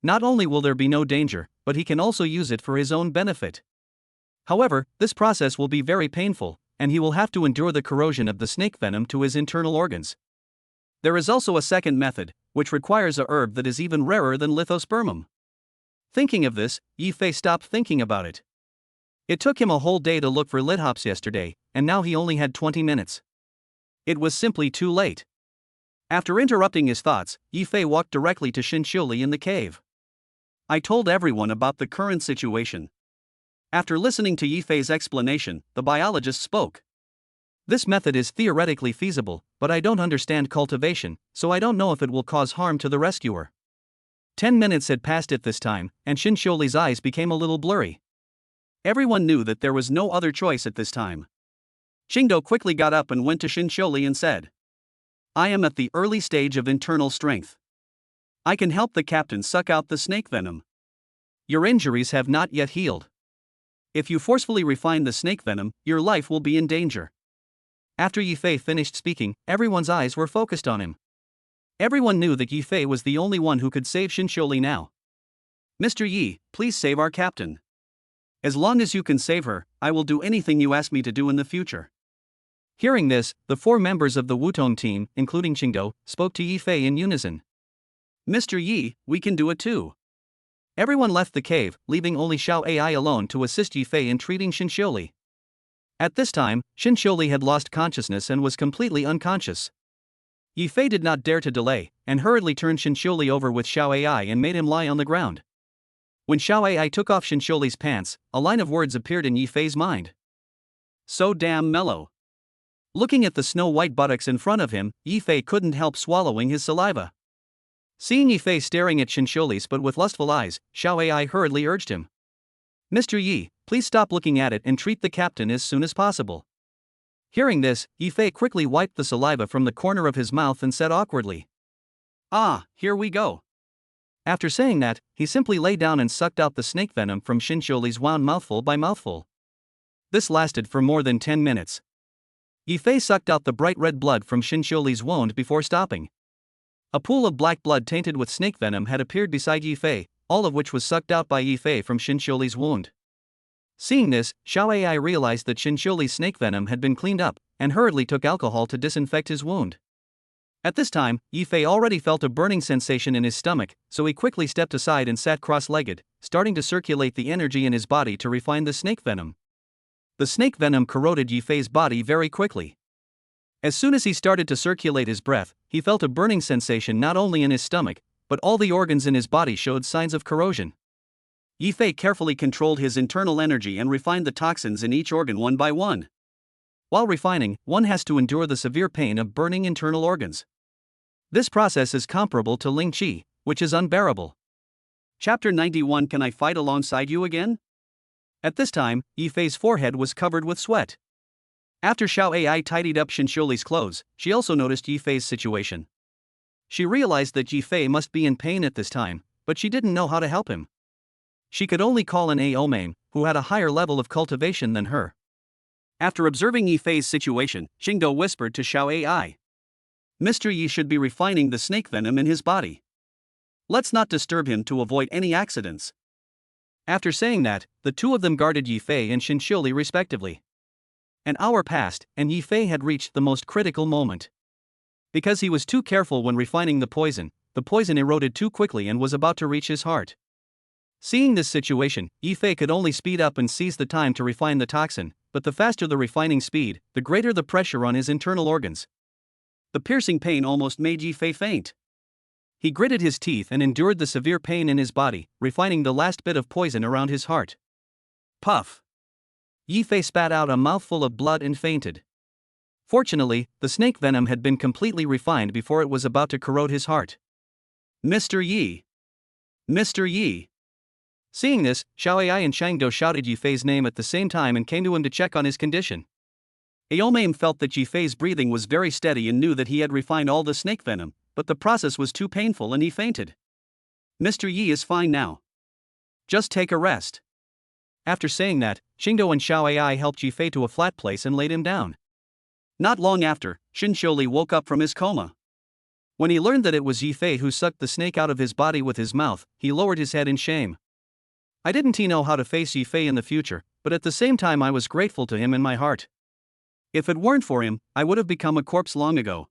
Not only will there be no danger, but he can also use it for his own benefit. However, this process will be very painful, and he will have to endure the corrosion of the snake venom to his internal organs. There is also a second method, which requires a herb that is even rarer than lithospermum. Thinking of this, Yifei stopped thinking about it. It took him a whole day to look for lithops yesterday, and now he only had 20 minutes. It was simply too late. After interrupting his thoughts, Yifei walked directly to Shinshuli in the cave. I told everyone about the current situation. After listening to Yifei's explanation, the biologist spoke. This method is theoretically feasible, but I don't understand cultivation, so I don't know if it will cause harm to the rescuer. 10 minutes had passed at this time, and Shinshuli's eyes became a little blurry. Everyone knew that there was no other choice at this time. Qingdou quickly got up and went to Shinshuli and said, I am at the early stage of internal strength. I can help the captain suck out the snake venom. Your injuries have not yet healed. If you forcefully refine the snake venom, your life will be in danger. After Yifei finished speaking, everyone's eyes were focused on him. Everyone knew that Yifei was the only one who could save Shinshuli now. Mr. Yi, please save our captain. As long as you can save her, I will do anything you ask me to do in the future. Hearing this, the 4 members of the Wutong team, including Qingdou, spoke to Yifei in unison. Mr. Yi, we can do it too. Everyone left the cave, leaving only Xiao Ai alone to assist Yifei in treating Shinshuli. At this time, Shinshuli had lost consciousness and was completely unconscious. Yifei did not dare to delay, and hurriedly turned Shinshuli over with Xiao Ai and made him lie on the ground. When Xiao Ai took off Shinshuli's pants, a line of words appeared in Yifei's mind. So damn mellow. Looking at the snow-white buttocks in front of him, Yifei couldn't help swallowing his saliva. Seeing Yifei staring at Shinshuli's but with lustful eyes, Xiao Ai hurriedly urged him. Mr. Yi, please stop looking at it and treat the captain as soon as possible. Hearing this, Yifei quickly wiped the saliva from the corner of his mouth and said awkwardly, Ah, here we go. After saying that, he simply lay down and sucked out the snake venom from Shinshuli's wound mouthful by mouthful. This lasted for more than 10 minutes. Yifei sucked out the bright red blood from Shinshuli's wound before stopping. A pool of black blood tainted with snake venom had appeared beside Yifei, all of which was sucked out by Yifei from Shinshuli's wound. Seeing this, Xiao Ai realized that Shinshuli's snake venom had been cleaned up, and hurriedly took alcohol to disinfect his wound. At this time, Yifei already felt a burning sensation in his stomach, so he quickly stepped aside and sat cross-legged, starting to circulate the energy in his body to refine the snake venom. The snake venom corroded Yifei's body very quickly. As soon as he started to circulate his breath, he felt a burning sensation not only in his stomach, but all the organs in his body showed signs of corrosion. Yifei carefully controlled his internal energy and refined the toxins in each organ one by one. While refining, one has to endure the severe pain of burning internal organs. This process is comparable to Ling Qi, which is unbearable. Chapter 91. Can I fight alongside you again? At this time, Yifei's forehead was covered with sweat. After Xiao Ai tidied up Shinshuli's clothes, she also noticed Yifei's situation. She realized that Yifei must be in pain at this time, but she didn't know how to help him. She could only call an Aomame, who had a higher level of cultivation than her. After observing Yifei's situation, Qingdou whispered to Xiao Ai. Mr. Yi should be refining the snake venom in his body. Let's not disturb him to avoid any accidents. After saying that, the two of them guarded Yifei and Shinshuli respectively. An hour passed, and Yifei had reached the most critical moment. Because he was too careful when refining the poison eroded too quickly and was about to reach his heart. Seeing this situation, Yifei could only speed up and seize the time to refine the toxin, but the faster the refining speed, the greater the pressure on his internal organs. The piercing pain almost made Yifei faint. He gritted his teeth and endured the severe pain in his body, refining the last bit of poison around his heart. Puff! Yifei spat out a mouthful of blood and fainted. Fortunately, the snake venom had been completely refined before it was about to corrode his heart. Mr. Yi! Mr. Yi! Seeing this, Xiao Ai and Shangdou shouted Yifei's name at the same time and came to him to check on his condition. Aomame felt that Yifei's breathing was very steady and knew that he had refined all the snake venom, but the process was too painful and he fainted. Mr. Yi is fine now. Just take a rest. After saying that, Qingdou and Xiao Ai helped Yifei to a flat place and laid him down. Not long after, Shinshuli woke up from his coma. When he learned that it was Yifei who sucked the snake out of his body with his mouth, he lowered his head in shame. I didn't know how to face Yifei in the future, but at the same time I was grateful to him in my heart. If it weren't for him, I would have become a corpse long ago.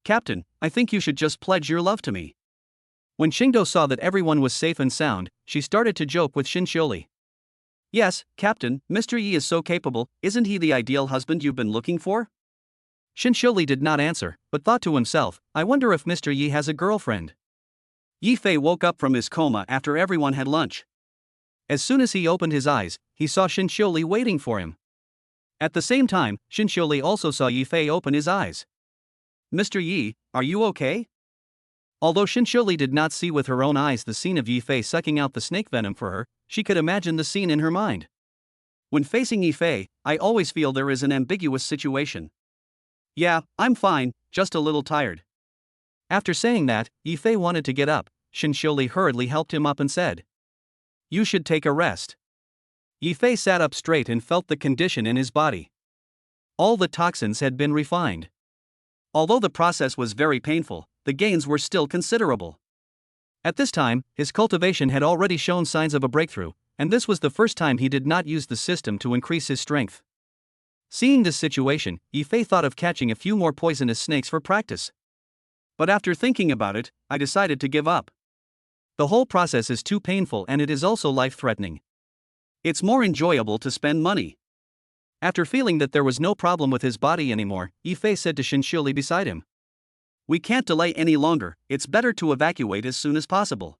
Captain, I think you should just pledge your love to me. When Xingdo saw that everyone was safe and sound, she started to joke with Xinxiuli. Yes, Captain, Mr. Yi is so capable, isn't he the ideal husband you've been looking for? Xinxiuli did not answer, but thought to himself, I wonder if Mr. Yi has a girlfriend. Yi Fei woke up from his coma after everyone had lunch. As soon as he opened his eyes, he saw Xinxiuli waiting for him. At the same time, Xinxiuli also saw Yi Fei open his eyes. Mr. Yi, are you okay? Although Xinxiuli did not see with her own eyes the scene of Yi Fei sucking out the snake venom for her, she could imagine the scene in her mind. When facing Yi Fei, I always feel there is an ambiguous situation. Yeah, I'm fine, just a little tired. After saying that, Yi Fei wanted to get up. Xinxiuli hurriedly helped him up and said, You should take a rest. Yi Fei sat up straight and felt the condition in his body. All the toxins had been refined. Although the process was very painful, the gains were still considerable. At this time, his cultivation had already shown signs of a breakthrough, and this was the first time he did not use the system to increase his strength. Seeing this situation, Yi Fei thought of catching a few more poisonous snakes for practice. But after thinking about it, I decided to give up. The whole process is too painful and it is also life-threatening. It's more enjoyable to spend money. After feeling that there was no problem with his body anymore, Yi Fei said to Xinxiuli beside him, We can't delay any longer, it's better to evacuate as soon as possible.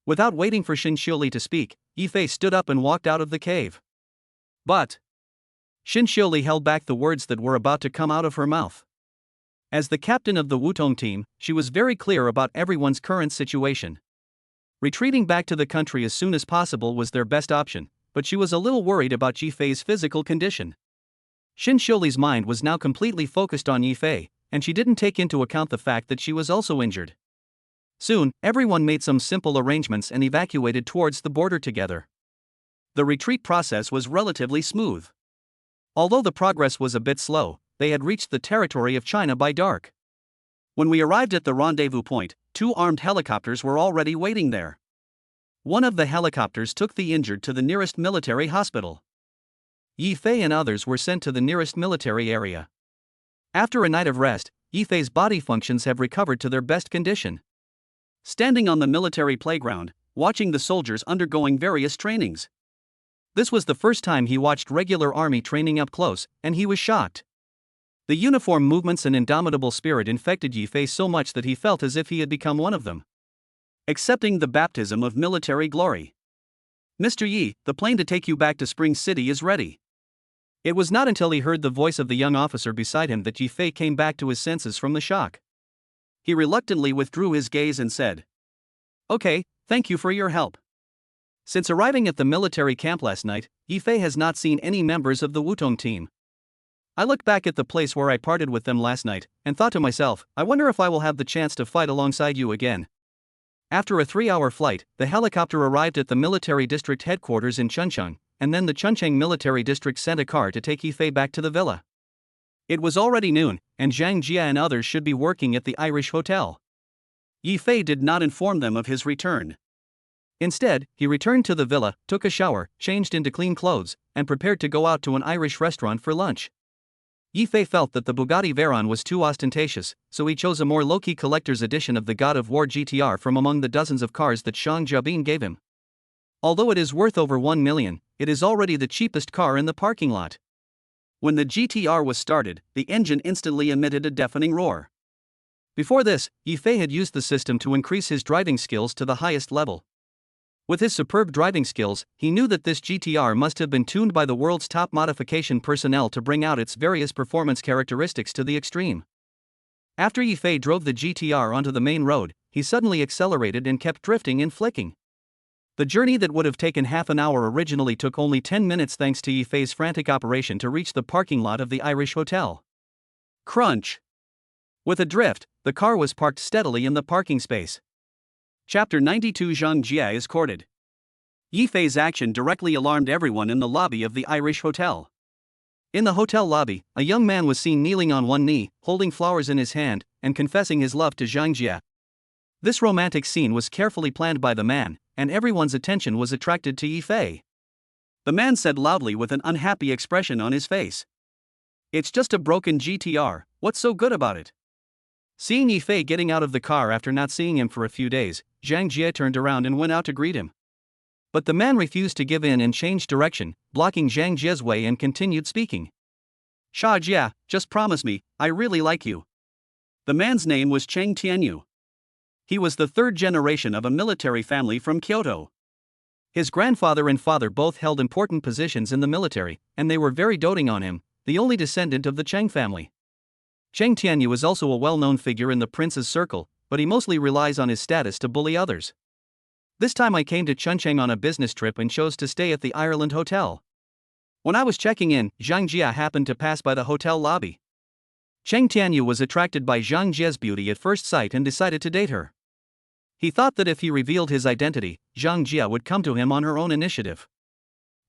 Without waiting for Xinxiuli to speak, Yi Fei stood up and walked out of the cave. But Xinxiuli held back the words that were about to come out of her mouth. As the captain of the Wutong team, she was very clear about everyone's current situation. Retreating back to the country as soon as possible was their best option, but she was a little worried about Yi Fei's physical condition. Xinxiuli's mind was now completely focused on Yi Fei, and she didn't take into account the fact that she was also injured. Soon, everyone made some simple arrangements and evacuated towards the border together. The retreat process was relatively smooth. Although the progress was a bit slow, they had reached the territory of China by dark. When we arrived at the rendezvous point, 2 armed helicopters were already waiting there. One of the helicopters took the injured to the nearest military hospital. Yi Fei and others were sent to the nearest military area. After a night of rest, Yi Fei's body functions have recovered to their best condition. Standing on the military playground, watching the soldiers undergoing various trainings. This was the first time he watched regular army training up close, and he was shocked. The uniform movements and indomitable spirit infected Yi Fei so much that he felt as if he had become one of them. Accepting the baptism of military glory. Mr. Yi, the plane to take you back to Spring City is ready. It was not until he heard the voice of the young officer beside him that Yi Fei came back to his senses from the shock. He reluctantly withdrew his gaze and said, Okay, thank you for your help. Since arriving at the military camp last night, Yi Fei has not seen any members of the Wutong team. I looked back at the place where I parted with them last night, and thought to myself, I wonder if I will have the chance to fight alongside you again. After a 3-hour flight, the helicopter arrived at the military district headquarters in Chuncheng, and then the Chuncheng military district sent a car to take Yi Fei back to the villa. It was already noon, and Zhang Jia and others should be working at the Irish hotel. Yi Fei did not inform them of his return. Instead, he returned to the villa, took a shower, changed into clean clothes, and prepared to go out to an Irish restaurant for lunch. Yi Fei felt that the Bugatti Veyron was too ostentatious, so he chose a more low-key collector's edition of the God of War GTR from among the dozens of cars that Shang Jiabin gave him. Although it is worth over 1 million, it is already the cheapest car in the parking lot. When the GTR was started, the engine instantly emitted a deafening roar. Before this, Yi Fei had used the system to increase his driving skills to the highest level. With his superb driving skills, he knew that this GTR must have been tuned by the world's top modification personnel to bring out its various performance characteristics to the extreme. After Yi Fei drove the GTR onto the main road, he suddenly accelerated and kept drifting and flicking. The journey that would have taken half an hour originally took only 10 minutes thanks to Yi Fei's frantic operation to reach the parking lot of the Irish hotel. Crunch! With a drift, the car was parked steadily in the parking space. Chapter 92 Zhang Jia is courted. Yi Fei's action directly alarmed everyone in the lobby of the Irish hotel. In the hotel lobby, a young man was seen kneeling on one knee, holding flowers in his hand, and confessing his love to Zhang Jia. This romantic scene was carefully planned by the man, and everyone's attention was attracted to Yi Fei. the man said loudly with an unhappy expression on his face. It's just a broken GTR, what's so good about it? Seeing Yifei getting out of the car after not seeing him for a few days, Zhang Jie turned around and went out to greet him. But the man refused to give in and changed direction, blocking Zhang Jie's way and continued speaking. Sha Jia, just promise me, I really like you. The man's name was Cheng Tianyu. He was the third generation of a military family from Kyoto. His grandfather and father both held important positions in the military, and they were very doting on him, the only descendant of the Cheng family. Cheng Tianyu is also a well-known figure in the prince's circle, but he mostly relies on his status to bully others. This time I came to Chuncheng on a business trip and chose to stay at the Ireland Hotel. When I was checking in, Zhang Jia happened to pass by the hotel lobby. Cheng Tianyu was attracted by Zhang Jia's beauty at first sight and decided to date her. He thought that if he revealed his identity, Zhang Jia would come to him on her own initiative.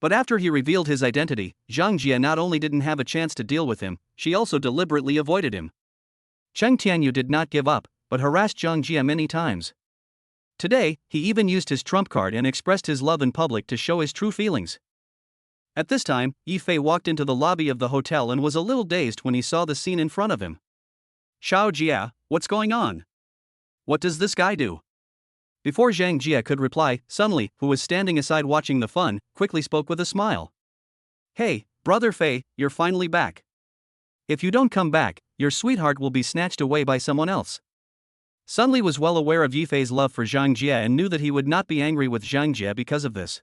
But after he revealed his identity, Zhang Jia not only didn't have a chance to deal with him, she also deliberately avoided him. Cheng Tianyu did not give up, but harassed Zhang Jia many times. Today, he even used his trump card and expressed his love in public to show his true feelings. At this time, Yifei walked into the lobby of the hotel and was a little dazed when he saw the scene in front of him. Xiao Jia, what's going on? What does this guy do? Before Zhang Jia could reply, Sun Li, who was standing aside watching the fun, quickly spoke with a smile. Hey, brother Fei, you're finally back. If you don't come back, your sweetheart will be snatched away by someone else. Sun Li was well aware of Yifei's love for Zhang Jia and knew that he would not be angry with Zhang Jia because of this.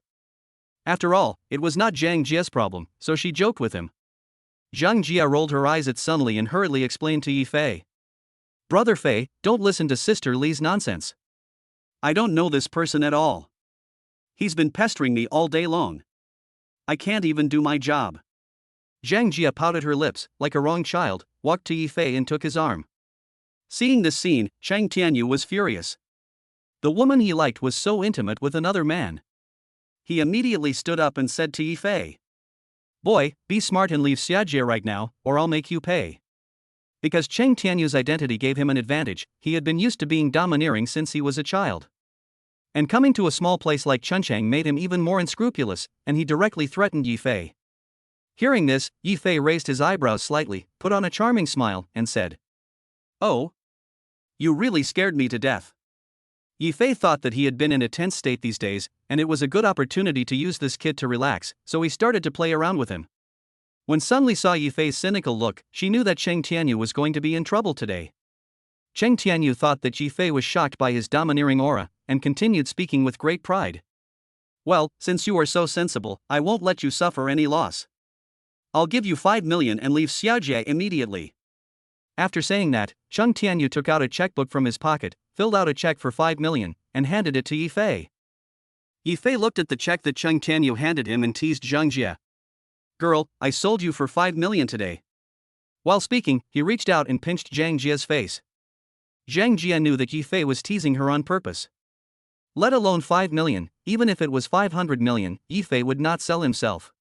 After all, it was not Zhang Jia's problem, so she joked with him. Zhang Jia rolled her eyes at Sun Li and hurriedly explained to Yifei. Brother Fei, don't listen to Sister Li's nonsense. I don't know this person at all. He's been pestering me all day long. I can't even do my job. Zhang Jia pouted her lips, like a wronged child, walked to Yifei and took his arm. Seeing this scene, Cheng Tianyu was furious. The woman he liked was so intimate with another man. He immediately stood up and said to Yifei. Boy, be smart and leave Xiajie right now, or I'll make you pay. Because Cheng Tianyu's identity gave him an advantage, he had been used to being domineering since he was a child. And coming to a small place like Chuncheng made him even more unscrupulous, and he directly threatened Yifei. Hearing this, Yifei raised his eyebrows slightly, put on a charming smile, and said, Oh? You really scared me to death. Yifei thought that he had been in a tense state these days, and it was a good opportunity to use this kid to relax, so he started to play around with him. When Sun Li saw Yifei's cynical look, she knew that Cheng Tianyu was going to be in trouble today. Cheng Tianyu thought that Yifei was shocked by his domineering aura, and continued speaking with great pride. Well, since you are so sensible, I won't let you suffer any loss. I'll give you 5 million and leave Xiajie immediately. After saying that, Cheng Tianyu took out a checkbook from his pocket, filled out a check for 5 million, and handed it to Yifei. Yifei looked at the check that Cheng Tianyu handed him and teased Zhang Jia. Girl, I sold you for 5 million today. While speaking, he reached out and pinched Zhang Jia's face. Zhang Jia knew that Yifei was teasing her on purpose. Let alone 5 million, even if it was 500 million, Yifei would not sell himself.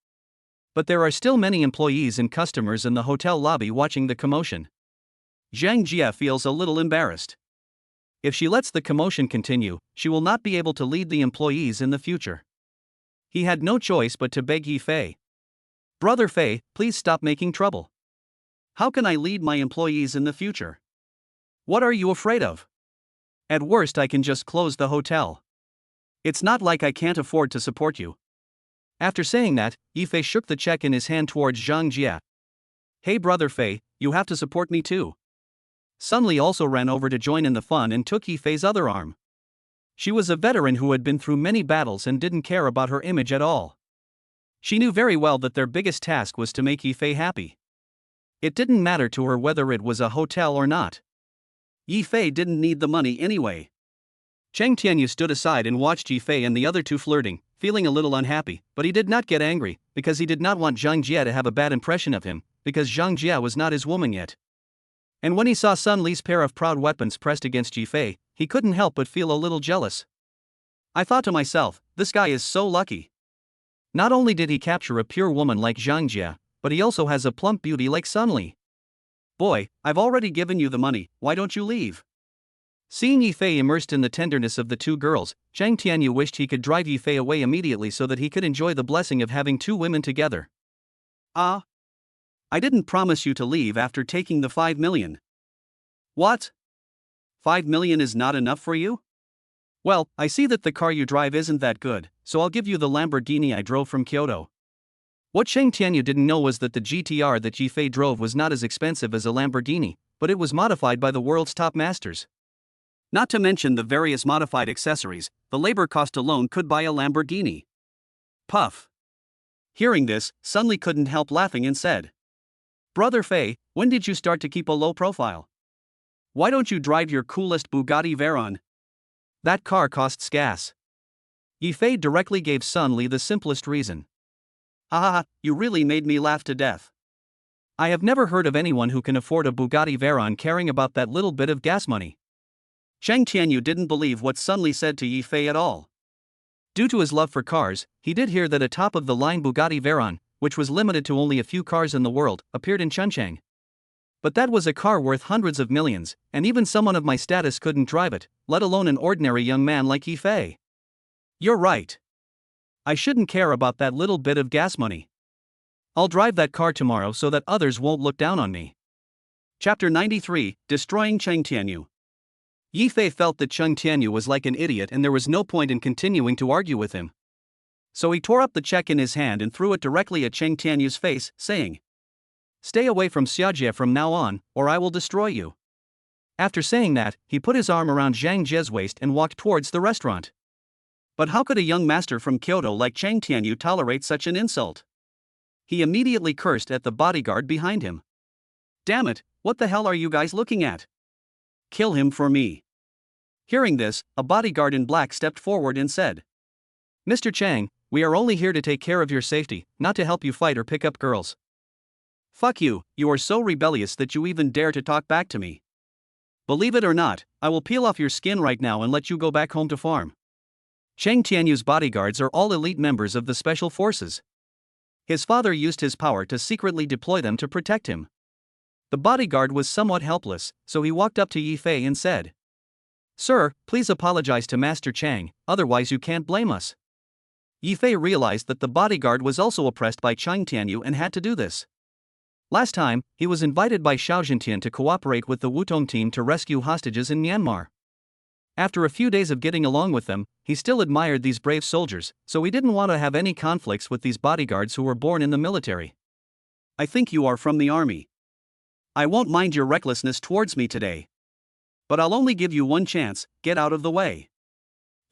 But there are still many employees and customers in the hotel lobby watching the commotion. Zhang Jia feels a little embarrassed. If she lets the commotion continue, she will not be able to lead the employees in the future. He had no choice but to beg Yifei. Brother Fei, please stop making trouble. How can I lead my employees in the future? What are you afraid of? At worst, I can just close the hotel. It's not like I can't afford to support you. After saying that, Yifei shook the check in his hand towards Zhang Jia. Hey brother Fei, you have to support me too. Sun Li also ran over to join in the fun and took Yifei's other arm. She was a veteran who had been through many battles and didn't care about her image at all. She knew very well that their biggest task was to make Yifei happy. It didn't matter to her whether it was a hotel or not. Yifei didn't need the money anyway. Cheng Tianyu stood aside and watched Yifei and the other two flirting, feeling a little unhappy, but he did not get angry, because he did not want Zhang Jia to have a bad impression of him, because Zhang Jia was not his woman yet. And when he saw Sun Li's pair of proud weapons pressed against Yifei, he couldn't help but feel a little jealous. I thought to myself, this guy is so lucky. Not only did he capture a pure woman like Zhang Jia, but he also has a plump beauty like Sun Li. Boy, I've already given you the money, why don't you leave? Seeing Yifei immersed in the tenderness of the two girls, Zhang Tianyu wished he could drive Yifei away immediately so that he could enjoy the blessing of having two women together. Ah. I didn't promise you to leave after taking the 5 million. What? 5 million is not enough for you? Well, I see that the car you drive isn't that good, so I'll give you the Lamborghini I drove from Kyoto. What Zhang Tianyu didn't know was that the GTR that Yifei drove was not as expensive as a Lamborghini, but it was modified by the world's top masters. Not to mention the various modified accessories, the labor cost alone could buy a Lamborghini. Puff. Hearing this, Sunli couldn't help laughing and said, Brother Fei, when did you start to keep a low profile? Why don't you drive your coolest Bugatti Veyron? That car costs gas. Yifei directly gave Sunli the simplest reason. Haha, you really made me laugh to death. I have never heard of anyone who can afford a Bugatti Veyron caring about that little bit of gas money. Zhang Tianyu didn't believe what Sunli said to Yifei at all. Due to his love for cars, he did hear that a top-of-the-line Bugatti Veyron, which was limited to only a few cars in the world, appeared in Chunchang. But that was a car worth hundreds of millions, and even someone of my status couldn't drive it, let alone an ordinary young man like Yifei. You're right. I shouldn't care about that little bit of gas money. I'll drive that car tomorrow so that others won't look down on me. Chapter 93, Destroying Zhang Tianyu. Yifei felt that Zhang Tianyu was like an idiot and there was no point in continuing to argue with him. So he tore up the check in his hand and threw it directly at Zhang Tianyu's face, saying, Stay away from Xiajie from now on, or I will destroy you. After saying that, he put his arm around Zhang Jie's waist and walked towards the restaurant. But how could a young master from Kyoto like Zhang Tianyu tolerate such an insult? He immediately cursed at the bodyguard behind him. Damn it, what the hell are you guys looking at? Kill him for me. Hearing this, a bodyguard in black stepped forward and said, Mr. Chang, we are only here to take care of your safety, not to help you fight or pick up girls. Fuck you, you are so rebellious that you even dare to talk back to me. Believe it or not, I will peel off your skin right now and let you go back home to farm. Zhang Tianyu's bodyguards are all elite members of the special forces. His father used his power to secretly deploy them to protect him. The bodyguard was somewhat helpless, so he walked up to Yifei and said, Sir, please apologize to Master Chang, otherwise you can't blame us. Yifei realized that the bodyguard was also oppressed by Zhang Tianyu and had to do this. Last time, he was invited by Xiao Zhentian to cooperate with the Wutong team to rescue hostages in Myanmar. After a few days of getting along with them, he still admired these brave soldiers, so he didn't want to have any conflicts with these bodyguards who were born in the military. I think you are from the army. I won't mind your recklessness towards me today. But I'll only give you one chance, get out of the way.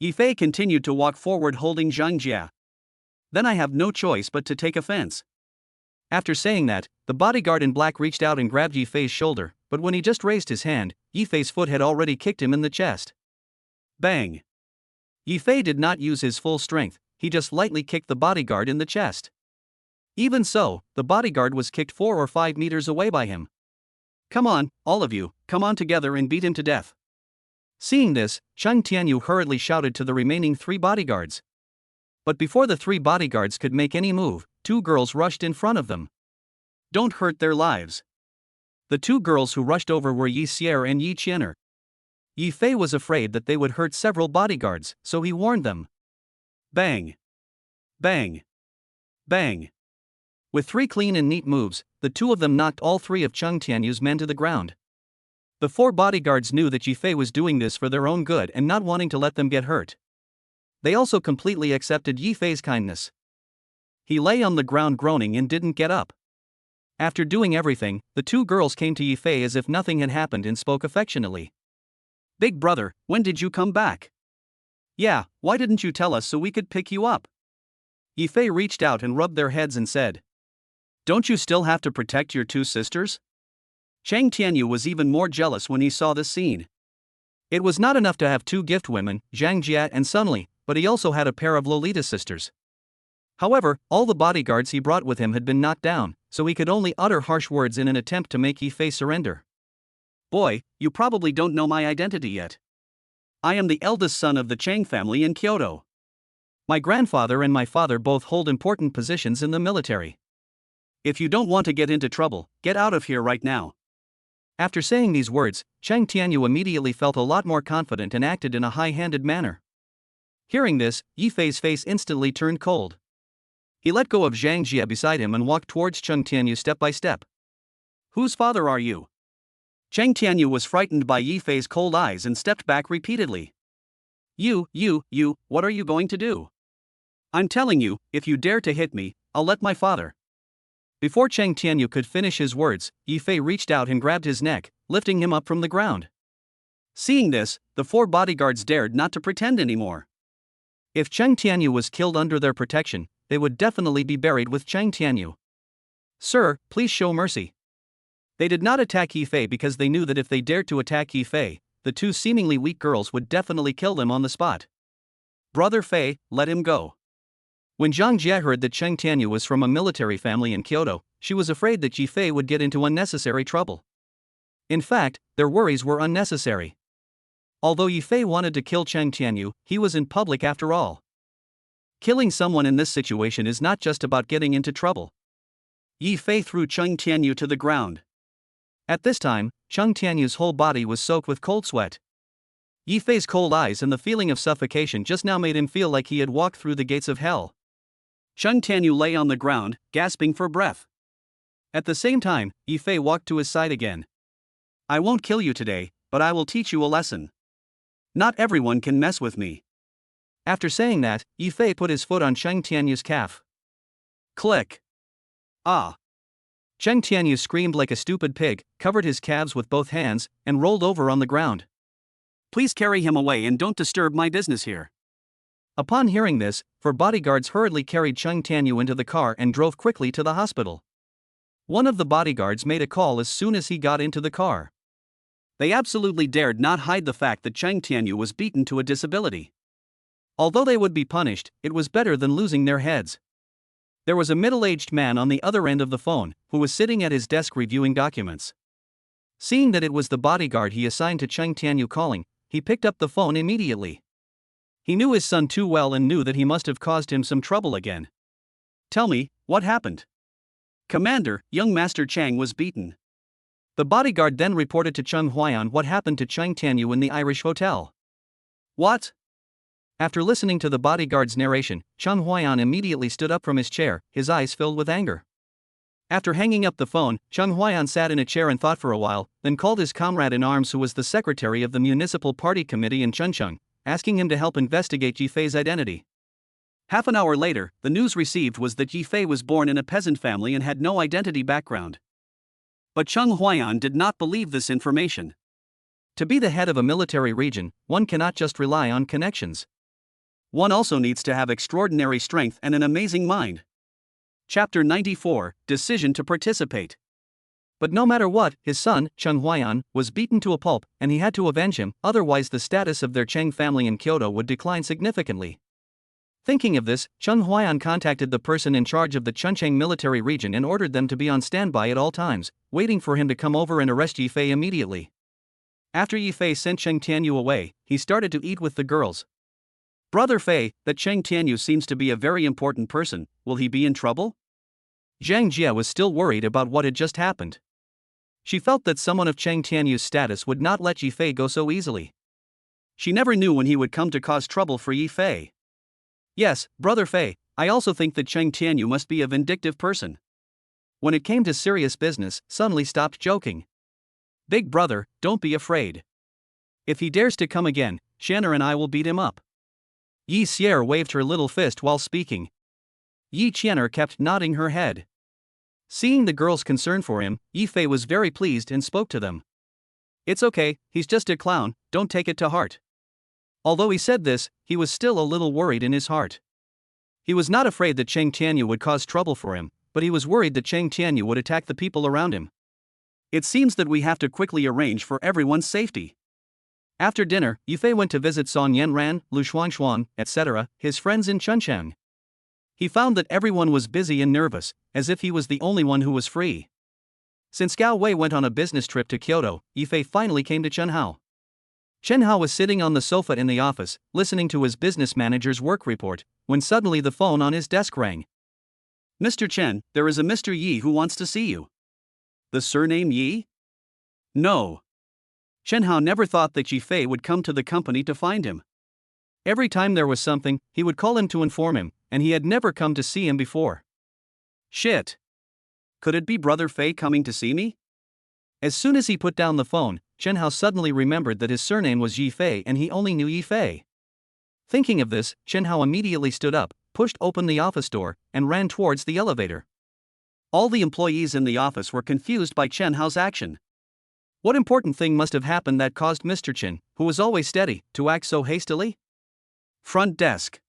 Yifei continued to walk forward holding Zhang Jia. Then I have no choice but to take offense. After saying that, the bodyguard in black reached out and grabbed Yifei's shoulder, but when he just raised his hand, Yifei's foot had already kicked him in the chest. Bang! Yifei did not use his full strength, he just lightly kicked the bodyguard in the chest. Even so, the bodyguard was kicked 4 or 5 meters away by him. Come on, all of you, come on together and beat him to death. Seeing this, Zhang Tianyu hurriedly shouted to the remaining 3 bodyguards. But before the 3 bodyguards could make any move, 2 girls rushed in front of them. Don't hurt their lives. The 2 girls who rushed over were Yi Xier and Yi Qianer. Yifei was afraid that they would hurt several bodyguards, so he warned them. Bang! Bang! Bang! With 3 clean and neat moves, the 2 of them knocked all 3 of Zhang Tianyu's men to the ground. The 4 bodyguards knew that Yifei was doing this for their own good and not wanting to let them get hurt. They also completely accepted Yifei's kindness. He lay on the ground groaning and didn't get up. After doing everything, the 2 girls came to Yifei as if nothing had happened and spoke affectionately. Big brother, when did you come back? Yeah, why didn't you tell us so we could pick you up? Yifei reached out and rubbed their heads and said, Don't you still have to protect your 2 sisters? Zhang Tianyu was even more jealous when he saw this scene. It was not enough to have 2 gift women, Zhang Jia and Sunli, but he also had a pair of Lolita sisters. However, all the bodyguards he brought with him had been knocked down, so he could only utter harsh words in an attempt to make Yifei surrender. Boy, you probably don't know my identity yet. I am the eldest son of the Chang family in Kyoto. My grandfather and my father both hold important positions in the military. If you don't want to get into trouble, get out of here right now. After saying these words, Cheng Tianyu immediately felt a lot more confident and acted in a high-handed manner. Hearing this, Yi Fei's face instantly turned cold. He let go of Zhang Jie beside him and walked towards Cheng Tianyu step by step. "Whose father are you?" Cheng Tianyu was frightened by Yi Fei's cold eyes and stepped back repeatedly. You, what are you going to do? I'm telling you, if you dare to hit me, I'll let my father. Before Cheng Tianyu could finish his words, Yi Fei reached out and grabbed his neck, lifting him up from the ground. Seeing this, the 4 bodyguards dared not to pretend anymore. If Cheng Tianyu was killed under their protection, they would definitely be buried with Cheng Tianyu. "Sir, please show mercy." They did not attack Yi Fei because they knew that if they dared to attack Yi Fei, the 2 seemingly weak girls would definitely kill them on the spot. "Brother Fei, let him go." When Zhang Jie heard that Cheng Tianyu was from a military family in Kyoto, she was afraid that Yi Fei would get into unnecessary trouble. In fact, their worries were unnecessary. Although Yi Fei wanted to kill Cheng Tianyu, he was in public after all. Killing someone in this situation is not just about getting into trouble. Yi Fei threw Cheng Tianyu to the ground. At this time, Cheng Tianyu's whole body was soaked with cold sweat. Yi Fei's cold eyes and the feeling of suffocation just now made him feel like he had walked through the gates of hell. Cheng Tianyu lay on the ground, gasping for breath. At the same time, Yi Fei walked to his side again. "I won't kill you today, but I will teach you a lesson. Not everyone can mess with me." After saying that, Yi Fei put his foot on Cheng Tianyu's calf. Click. Ah! Cheng Tianyu screamed like a stupid pig, covered his calves with both hands, and rolled over on the ground. "Please carry him away and don't disturb my business here." Upon hearing this, 4 bodyguards hurriedly carried Cheng Tianyu into the car and drove quickly to the hospital. One of the bodyguards made a call as soon as he got into the car. They absolutely dared not hide the fact that Cheng Tianyu was beaten to a disability. Although they would be punished, it was better than losing their heads. There was a middle-aged man on the other end of the phone, who was sitting at his desk reviewing documents. Seeing that it was the bodyguard he assigned to Cheng Tianyu calling, he picked up the phone immediately. He knew his son too well and knew that he must have caused him some trouble again. "Tell me, what happened?" "Commander, young Master Chang was beaten." The bodyguard then reported to Cheng Huaiyan what happened to Cheng Tianyu in the Irish hotel. "What?" After listening to the bodyguard's narration, Cheng Huaiyan immediately stood up from his chair, his eyes filled with anger. After hanging up the phone, Cheng Huaiyan sat in a chair and thought for a while, then called his comrade in arms who was the secretary of the municipal party committee in Chuncheon, asking him to help investigate Yi Fei's identity. Half an hour later, the news received was that Yi Fei was born in a peasant family and had no identity background. But Cheng Huaiyan did not believe this information. To be the head of a military region, one cannot just rely on connections. One also needs to have extraordinary strength and an amazing mind. Chapter 94, Decision to Participate. But no matter what, his son, Cheng Huaiyan, was beaten to a pulp, and he had to avenge him, otherwise the status of their Cheng family in Kyoto would decline significantly. Thinking of this, Cheng Huaiyan contacted the person in charge of the Chuncheng military region and ordered them to be on standby at all times, waiting for him to come over and arrest Yi Fei immediately. After Yi Fei sent Cheng Tianyu away, he started to eat with the girls. "Brother Fei, that Cheng Tianyu seems to be a very important person, will he be in trouble?" Zhang Jie was still worried about what had just happened. She felt that someone of Cheng Tianyu's status would not let Yi Fei go so easily. She never knew when he would come to cause trouble for Yi Fei. "Yes, Brother Fei, I also think that Cheng Tianyu must be a vindictive person." When it came to serious business, suddenly stopped joking. "Big brother, don't be afraid. If he dares to come again, Shanner and I will beat him up." Yi Xier waved her little fist while speaking. Yi Qianer kept nodding her head. Seeing the girls' concern for him, Yi Fei was very pleased and spoke to them. "It's okay, he's just a clown, don't take it to heart." Although he said this, he was still a little worried in his heart. He was not afraid that Cheng Tianyu would cause trouble for him, but he was worried that Cheng Tianyu would attack the people around him. "It seems that we have to quickly arrange for everyone's safety." After dinner, Yi Fei went to visit Song Yanran, Lu Xuanshuan, etc., his friends in Chuncheng. He found that everyone was busy and nervous, as if he was the only one who was free. Since Gao Wei went on a business trip to Kyoto, Yi Fei finally came to Chen Hao. Chen Hao was sitting on the sofa in the office, listening to his business manager's work report, when suddenly the phone on his desk rang. "Mr. Chen, there is a Mr. Yi who wants to see you." "The surname Yi?" No. Chen Hao never thought that Yifei would come to the company to find him. Every time there was something, he would call him to inform him, and he had never come to see him before. Shit. Could it be Brother Fei coming to see me? As soon as he put down the phone, Chen Hao suddenly remembered that his surname was Yifei and he only knew Yifei. Thinking of this, Chen Hao immediately stood up, pushed open the office door, and ran towards the elevator. All the employees in the office were confused by Chen Hao's action. What important thing must have happened that caused Mr. Chen, who was always steady, to act so hastily? Front desk.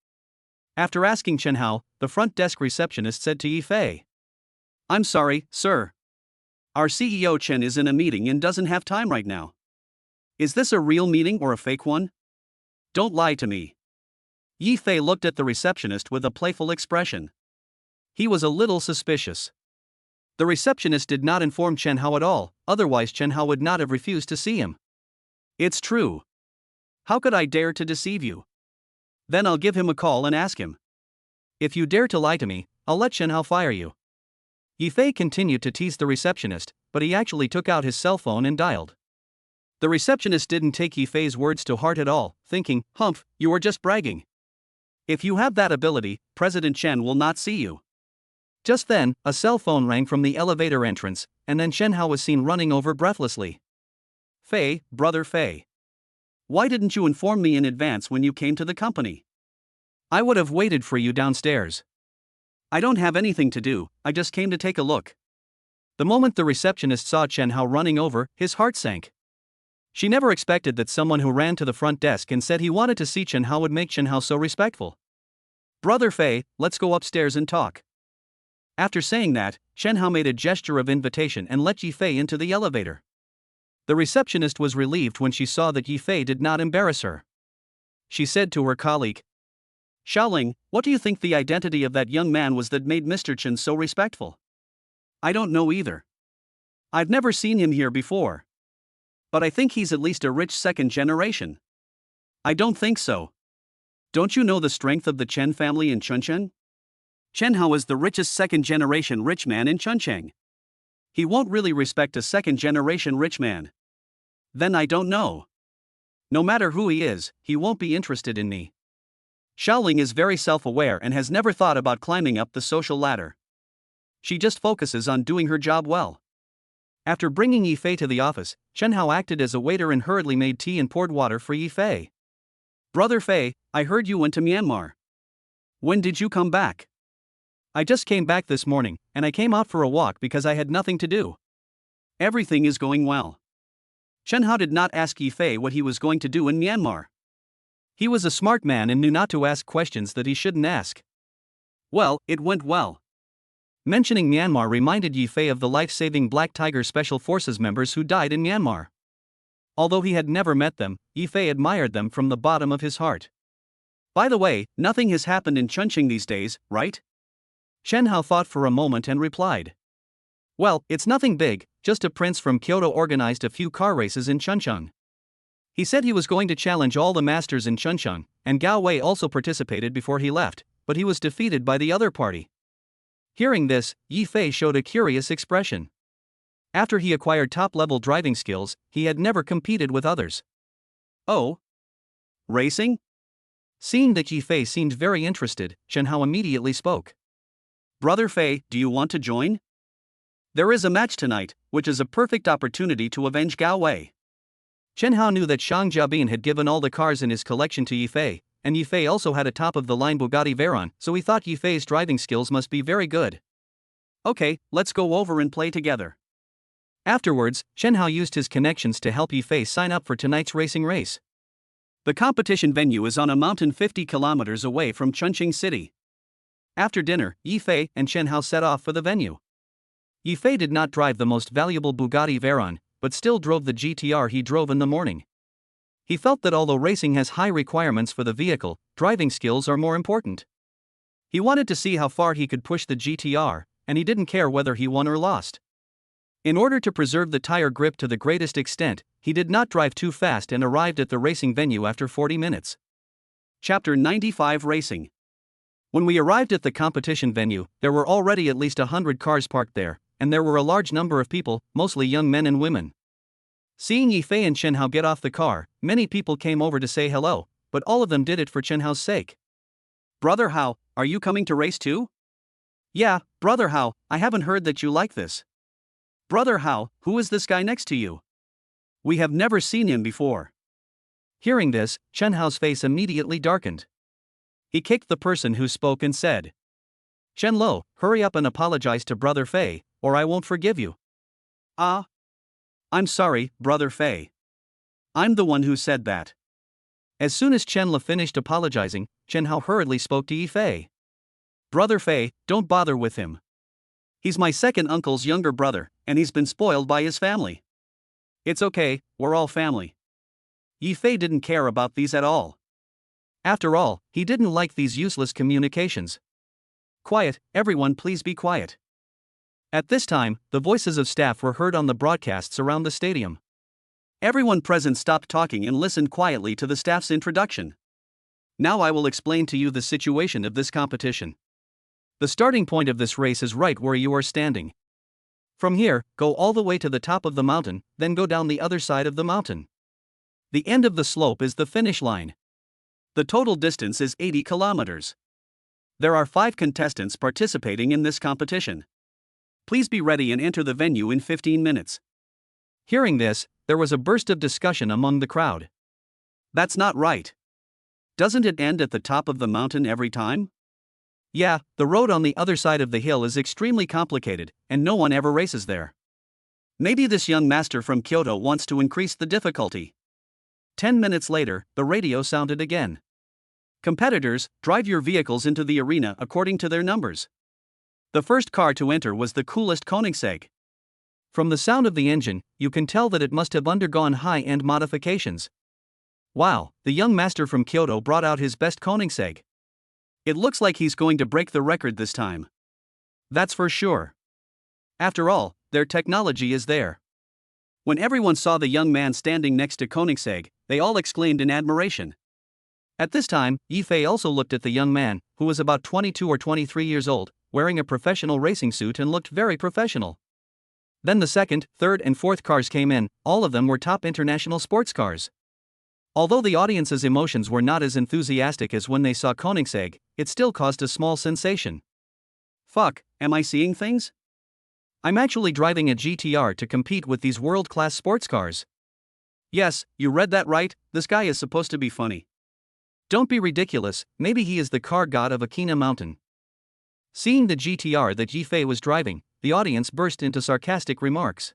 After asking Chen Hao, the front desk receptionist said to Yifei, "I'm sorry, sir. Our CEO Chen is in a meeting and doesn't have time right now. Is this a real meeting or a fake one? Don't lie to me." Yifei looked at the receptionist with a playful expression. He was a little suspicious. The receptionist did not inform Chen Hao at all, otherwise Chen Hao would not have refused to see him. "It's true. How could I dare to deceive you? Then I'll give him a call and ask him. If you dare to lie to me, I'll let Chen Hao fire you." Yifei continued to tease the receptionist, but he actually took out his cell phone and dialed. The receptionist didn't take Yifei's words to heart at all, thinking, "Humph, you are just bragging. If you have that ability, President Chen will not see you." Just then, a cell phone rang from the elevator entrance, and then Chen Hao was seen running over breathlessly. "Fei, Brother Fei. Why didn't you inform me in advance when you came to the company? I would have waited for you downstairs. I don't have anything to do, I just came to take a look." The moment the receptionist saw Chen Hao running over, his heart sank. She never expected that someone who ran to the front desk and said he wanted to see Chen Hao would make Chen Hao so respectful. "Brother Fei, let's go upstairs and talk." After saying that, Chen Hao made a gesture of invitation and let Yifei into the elevator. The receptionist was relieved when she saw that Yifei did not embarrass her. She said to her colleague, "Xiaoling, what do you think the identity of that young man was that made Mr. Chen so respectful?" "I don't know either. I've never seen him here before. But I think he's at least a rich second generation." "I don't think so. Don't you know the strength of the Chen family in Chuncheng? Chen Hao is the richest second generation rich man in Chuncheng. He won't really respect a second generation rich man. Then I don't know. No matter who he is, he won't be interested in me." Xiaoling is very self-aware and has never thought about climbing up the social ladder. She just focuses on doing her job well. After bringing Yifei to the office, Chen Hao acted as a waiter and hurriedly made tea and poured water for Yifei. "Brother Fei, I heard you went to Myanmar. When did you come back?" "I just came back this morning, and I came out for a walk because I had nothing to do." "Everything is going well." Chen Hao did not ask Yifei what he was going to do in Myanmar. He was a smart man and knew not to ask questions that he shouldn't ask. "Well, it went well." Mentioning Myanmar reminded Yifei of the life-saving Black Tiger Special Forces members who died in Myanmar. Although he had never met them, Yifei admired them from the bottom of his heart. "By the way, nothing has happened in Chuncheng these days, right?" Chen Hao thought for a moment and replied, "Well, it's nothing big, just a prince from Kyoto organized a few car races in Chuncheng. He said he was going to challenge all the masters in Chuncheng, and Gao Wei also participated before he left, but he was defeated by the other party." Hearing this, Yifei showed a curious expression. After he acquired top-level driving skills, he had never competed with others. "Oh? Racing?" Seeing that Yifei seemed very interested, Chen Hao immediately spoke. "Brother Fei, do you want to join? There is a match tonight, which is a perfect opportunity to avenge Gao Wei." Chen Hao knew that Shang Jiabin had given all the cars in his collection to Yifei, and Yifei also had a top-of-the-line Bugatti Veyron, so he thought Yifei's driving skills must be very good. "Okay, let's go over and play together." Afterwards, Chen Hao used his connections to help Yifei sign up for tonight's racing race. The competition venue is on a mountain 50 kilometers away from Chuncheng City. After dinner, Yifei and Chen Hao set off for the venue. Yifei did not drive the most valuable Bugatti Veyron, but still drove the GTR he drove in the morning. He felt that although racing has high requirements for the vehicle, driving skills are more important. He wanted to see how far he could push the GTR, and he didn't care whether he won or lost. In order to preserve the tire grip to the greatest extent, he did not drive too fast and arrived at the racing venue after 40 minutes. Chapter 95 Racing. When we arrived at the competition venue, there were already at least 100 cars parked there, and there were a large number of people, mostly young men and women. Seeing Yifei and Chen Hao get off the car, many people came over to say hello, but all of them did it for Chen Hao's sake. Brother Hao, are you coming to race too? Yeah, Brother Hao, I haven't heard that you like this. Brother Hao, who is this guy next to you? We have never seen him before. Hearing this, Chen Hao's face immediately darkened. He kicked the person who spoke and said, Chen Lo, hurry up and apologize to Brother Fei, or I won't forgive you. Ah. I'm sorry, Brother Fei. I'm the one who said that. As soon as Chen Le finished apologizing, Chen Hao hurriedly spoke to Yifei. Brother Fei, don't bother with him. He's my second uncle's younger brother, and he's been spoiled by his family. It's okay, we're all family. Yifei didn't care about these at all. After all, he didn't like these useless communications. Quiet, everyone, please be quiet. At this time, the voices of staff were heard on the broadcasts around the stadium. Everyone present stopped talking and listened quietly to the staff's introduction. Now I will explain to you the situation of this competition. The starting point of this race is right where you are standing. From here, go all the way to the top of the mountain, then go down the other side of the mountain. The end of the slope is the finish line. The total distance is 80 kilometers. There are 5 contestants participating in this competition. Please be ready and enter the venue in 15 minutes. Hearing this, there was a burst of discussion among the crowd. That's not right. Doesn't it end at the top of the mountain every time? Yeah, the road on the other side of the hill is extremely complicated, and no one ever races there. Maybe this young master from Kyoto wants to increase the difficulty. 10 minutes later, the radio sounded again. Competitors, drive your vehicles into the arena according to their numbers. The first car to enter was the coolest Koenigsegg. From the sound of the engine, you can tell that it must have undergone high-end modifications. Wow, the young master from Kyoto brought out his best Koenigsegg. It looks like he's going to break the record this time. That's for sure. After all, their technology is there. When everyone saw the young man standing next to Koenigsegg, they all exclaimed in admiration. At this time, Yifei also looked at the young man, who was about 22 or 23 years old, wearing a professional racing suit and looked very professional. Then the second, third and fourth cars came in, all of them were top international sports cars. Although the audience's emotions were not as enthusiastic as when they saw Koenigsegg, it still caused a small sensation. Fuck, am I seeing things? I'm actually driving a GTR to compete with these world-class sports cars. Yes, you read that right, this guy is supposed to be funny. Don't be ridiculous, maybe he is the car god of Akina Mountain. Seeing the GTR that Yifei was driving, the audience burst into sarcastic remarks.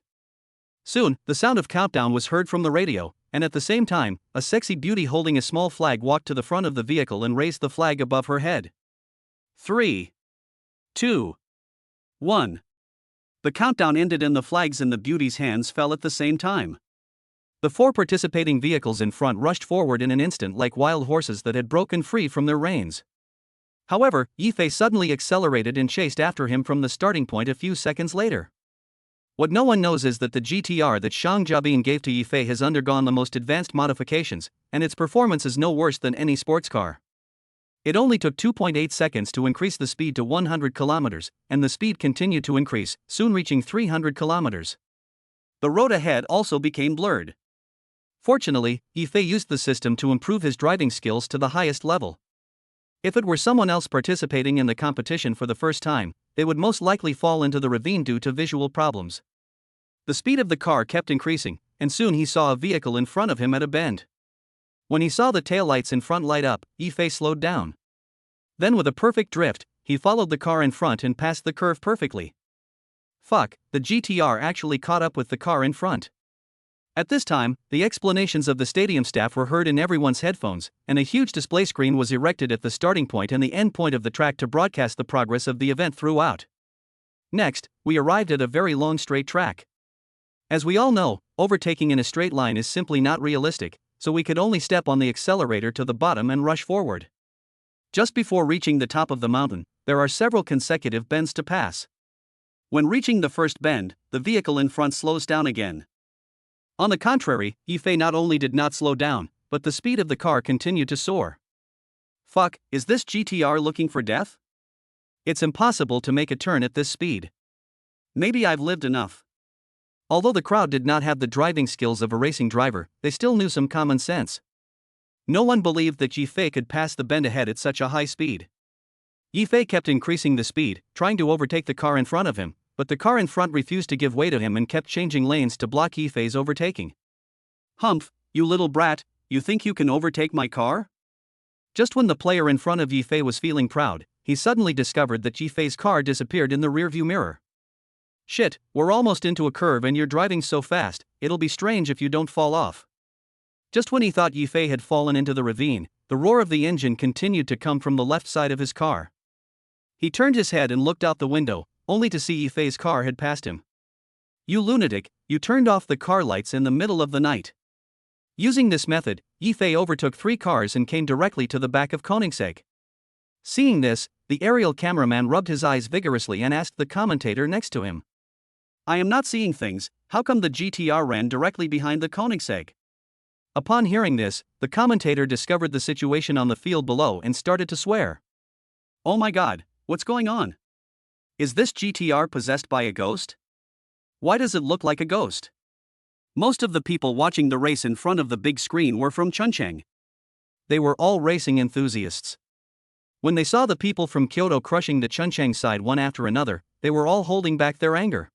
Soon, the sound of countdown was heard from the radio, and at the same time, a sexy beauty holding a small flag walked to the front of the vehicle and raised the flag above her head. 3, 2, 1. The countdown ended and the flags in the beauty's hands fell at the same time. The 4 participating vehicles in front rushed forward in an instant like wild horses that had broken free from their reins. However, Yifei suddenly accelerated and chased after him from the starting point a few seconds later. What no one knows is that the GTR that Shang Jiabin gave to Yifei has undergone the most advanced modifications, and its performance is no worse than any sports car. It only took 2.8 seconds to increase the speed to 100 kilometers, and the speed continued to increase, soon reaching 300 kilometers. The road ahead also became blurred. Fortunately, Yifei used the system to improve his driving skills to the highest level. If it were someone else participating in the competition for the first time, they would most likely fall into the ravine due to visual problems. The speed of the car kept increasing, and soon he saw a vehicle in front of him at a bend. When he saw the taillights in front light up, Yifei slowed down. Then with a perfect drift, he followed the car in front and passed the curve perfectly. Fuck, the GTR actually caught up with the car in front. At this time, the explanations of the stadium staff were heard in everyone's headphones, and a huge display screen was erected at the starting point and the end point of the track to broadcast the progress of the event throughout. Next, we arrived at a very long straight track. As we all know, overtaking in a straight line is simply not realistic, so we could only step on the accelerator to the bottom and rush forward. Just before reaching the top of the mountain, there are several consecutive bends to pass. When reaching the first bend, the vehicle in front slows down again. On the contrary, Yifei not only did not slow down, but the speed of the car continued to soar. Fuck, is this GTR looking for death? It's impossible to make a turn at this speed. Maybe I've lived enough. Although the crowd did not have the driving skills of a racing driver, they still knew some common sense. No one believed that Yifei could pass the bend ahead at such a high speed. Yifei kept increasing the speed, trying to overtake the car in front of him, but the car in front refused to give way to him and kept changing lanes to block Yifei's overtaking. "Humph, you little brat, you think you can overtake my car?" Just when the player in front of Yifei was feeling proud, he suddenly discovered that Yifei's car disappeared in the rearview mirror. "Shit, we're almost into a curve and you're driving so fast, it'll be strange if you don't fall off." Just when he thought Yifei had fallen into the ravine, the roar of the engine continued to come from the left side of his car. He turned his head and looked out the window, only to see Yifei's car had passed him. "You lunatic, you turned off the car lights in the middle of the night." Using this method, Yifei overtook 3 cars and came directly to the back of Koenigsegg. Seeing this, the aerial cameraman rubbed his eyes vigorously and asked the commentator next to him, "I am not seeing things, how come the GTR ran directly behind the Koenigsegg?" Upon hearing this, the commentator discovered the situation on the field below and started to swear. "Oh my god, what's going on? Is this GTR possessed by a ghost? Why does it look like a ghost?" Most of the people watching the race in front of the big screen were from Chungcheong. They were all racing enthusiasts. When they saw the people from Kyoto crushing the Chungcheong side one after another, they were all holding back their anger.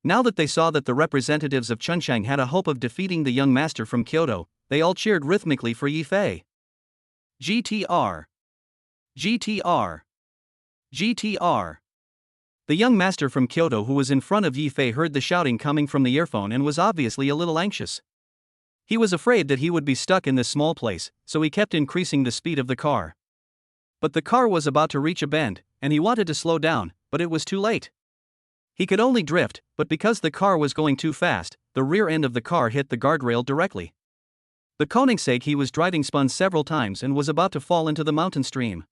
Now that they saw that the representatives of Chungcheong had a hope of defeating the young master from Kyoto, they all cheered rhythmically for Yifei. GTR. GTR. GTR. The young master from Kyoto who was in front of Yifei heard the shouting coming from the earphone and was obviously a little anxious. He was afraid that he would be stuck in this small place, so he kept increasing the speed of the car. But the car was about to reach a bend, and he wanted to slow down, but it was too late. He could only drift, but because the car was going too fast, the rear end of the car hit the guardrail directly. The Koenigsegg he was driving spun several times and was about to fall into the mountain stream.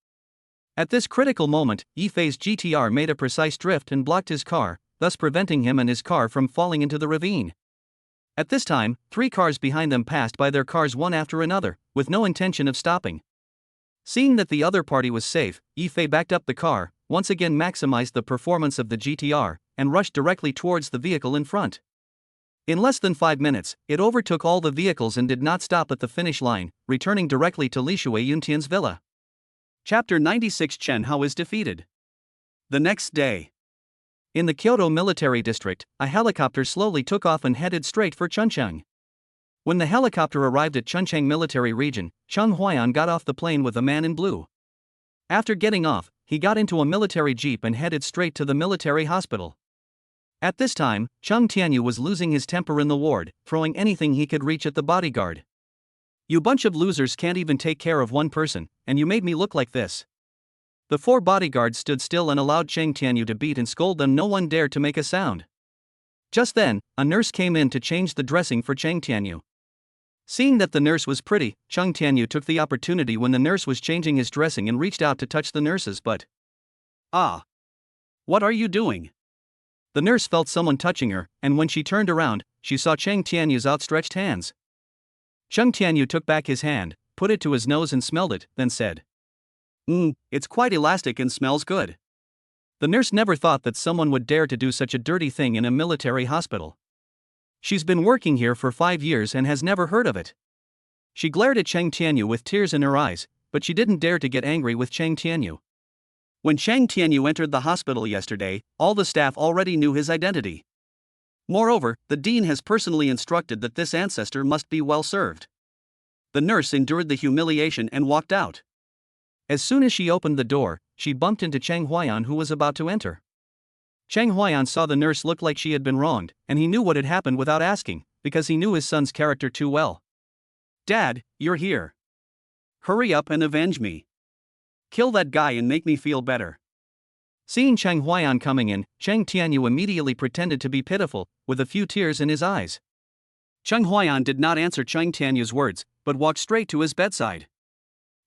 At this critical moment, Yifei's GTR made a precise drift and blocked his car, thus preventing him and his car from falling into the ravine. At this time, 3 cars behind them passed by their cars one after another, with no intention of stopping. Seeing that the other party was safe, Yifei backed up the car, once again maximized the performance of the GTR, and rushed directly towards the vehicle in front. In less than 5 minutes, it overtook all the vehicles and did not stop at the finish line, returning directly to Lishui Yuntian's villa. Chapter 96 Chen Hao is defeated. The next day. In the Kyoto military district, a helicopter slowly took off and headed straight for Chungcheong. When the helicopter arrived at Chungcheong military region, Chung Huaiyan got off the plane with a man in blue. After getting off, he got into a military jeep and headed straight to the military hospital. At this time, Chung Tianyu was losing his temper in the ward, throwing anything he could reach at the bodyguard. "You bunch of losers can't even take care of one person, and you made me look like this." The 4 bodyguards stood still and allowed Chung Tianyu to beat and scold them. No one dared to make a sound. Just then, a nurse came in to change the dressing for Chung Tianyu. Seeing that the nurse was pretty, Chung Tianyu took the opportunity when the nurse was changing his dressing and reached out to touch the nurse's butt. "Ah! What are you doing?" The nurse felt someone touching her, and when she turned around, she saw Chung Tianyu's outstretched hands. Chung Tianyu took back his hand, put it to his nose and smelled it, then said, It's quite elastic and smells good." The nurse never thought that someone would dare to do such a dirty thing in a military hospital. She's been working here for 5 years and has never heard of it. She glared at Chung Tianyu with tears in her eyes, but she didn't dare to get angry with Chung Tianyu. When Chung Tianyu entered the hospital yesterday, all the staff already knew his identity. Moreover, the dean has personally instructed that this ancestor must be well served. The nurse endured the humiliation and walked out. As soon as she opened the door, she bumped into Chung Huaiyan who was about to enter. Chung Huaiyan saw the nurse look like she had been wronged, and he knew what had happened without asking, because he knew his son's character too well. "Dad, you're here. Hurry up and avenge me. Kill that guy and make me feel better." Seeing Chung Huaiyan coming in, Chung Tianyu immediately pretended to be pitiful, with a few tears in his eyes. Chung Huaiyan did not answer Chung Tianyu's words, but walked straight to his bedside.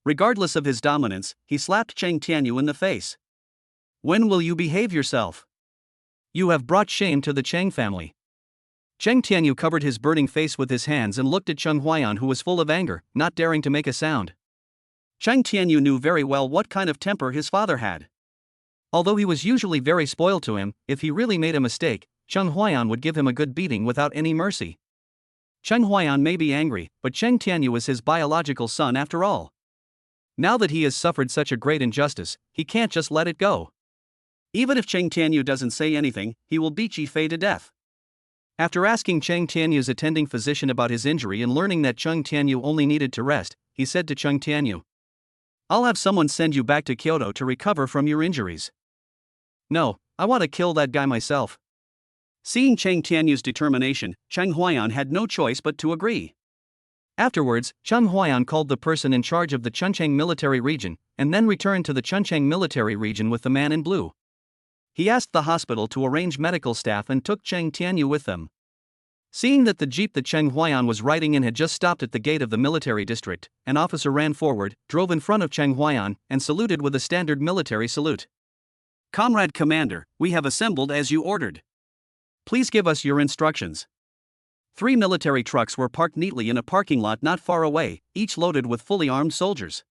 Regardless of his dominance, he slapped Chung Tianyu in the face. "When will you behave yourself? You have brought shame to the Chung family." Chung Tianyu covered his burning face with his hands and looked at Chung Huaiyan who was full of anger, not daring to make a sound. Chung Tianyu knew very well what kind of temper his father had. Although he was usually very spoiled to him, if he really made a mistake, Cheng Huaiyan would give him a good beating without any mercy. Cheng Huaiyan may be angry, but Cheng Tianyu is his biological son after all. Now that he has suffered such a great injustice, he can't just let it go. Even if Cheng Tianyu doesn't say anything, he will beat Yifei to death. After asking Cheng Tianyu's attending physician about his injury and learning that Cheng Tianyu only needed to rest, he said to Cheng Tianyu, "I'll have someone send you back to Kyoto to recover from your injuries." "No, I want to kill that guy myself." Seeing Cheng Tianyu's determination, Cheng Huaiyan had no choice but to agree. Afterwards, Cheng Huaiyan called the person in charge of the Chuncheng military region, and then returned to the Chuncheng military region with the man in blue. He asked the hospital to arrange medical staff and took Cheng Tianyu with them. Seeing that the jeep that Cheng Huaiyan was riding in had just stopped at the gate of the military district, an officer ran forward, drove in front of Cheng Huaiyan, and saluted with a standard military salute. "Comrade Commander, we have assembled as you ordered. Please give us your instructions." 3 military trucks were parked neatly in a parking lot not far away, each loaded with fully armed soldiers.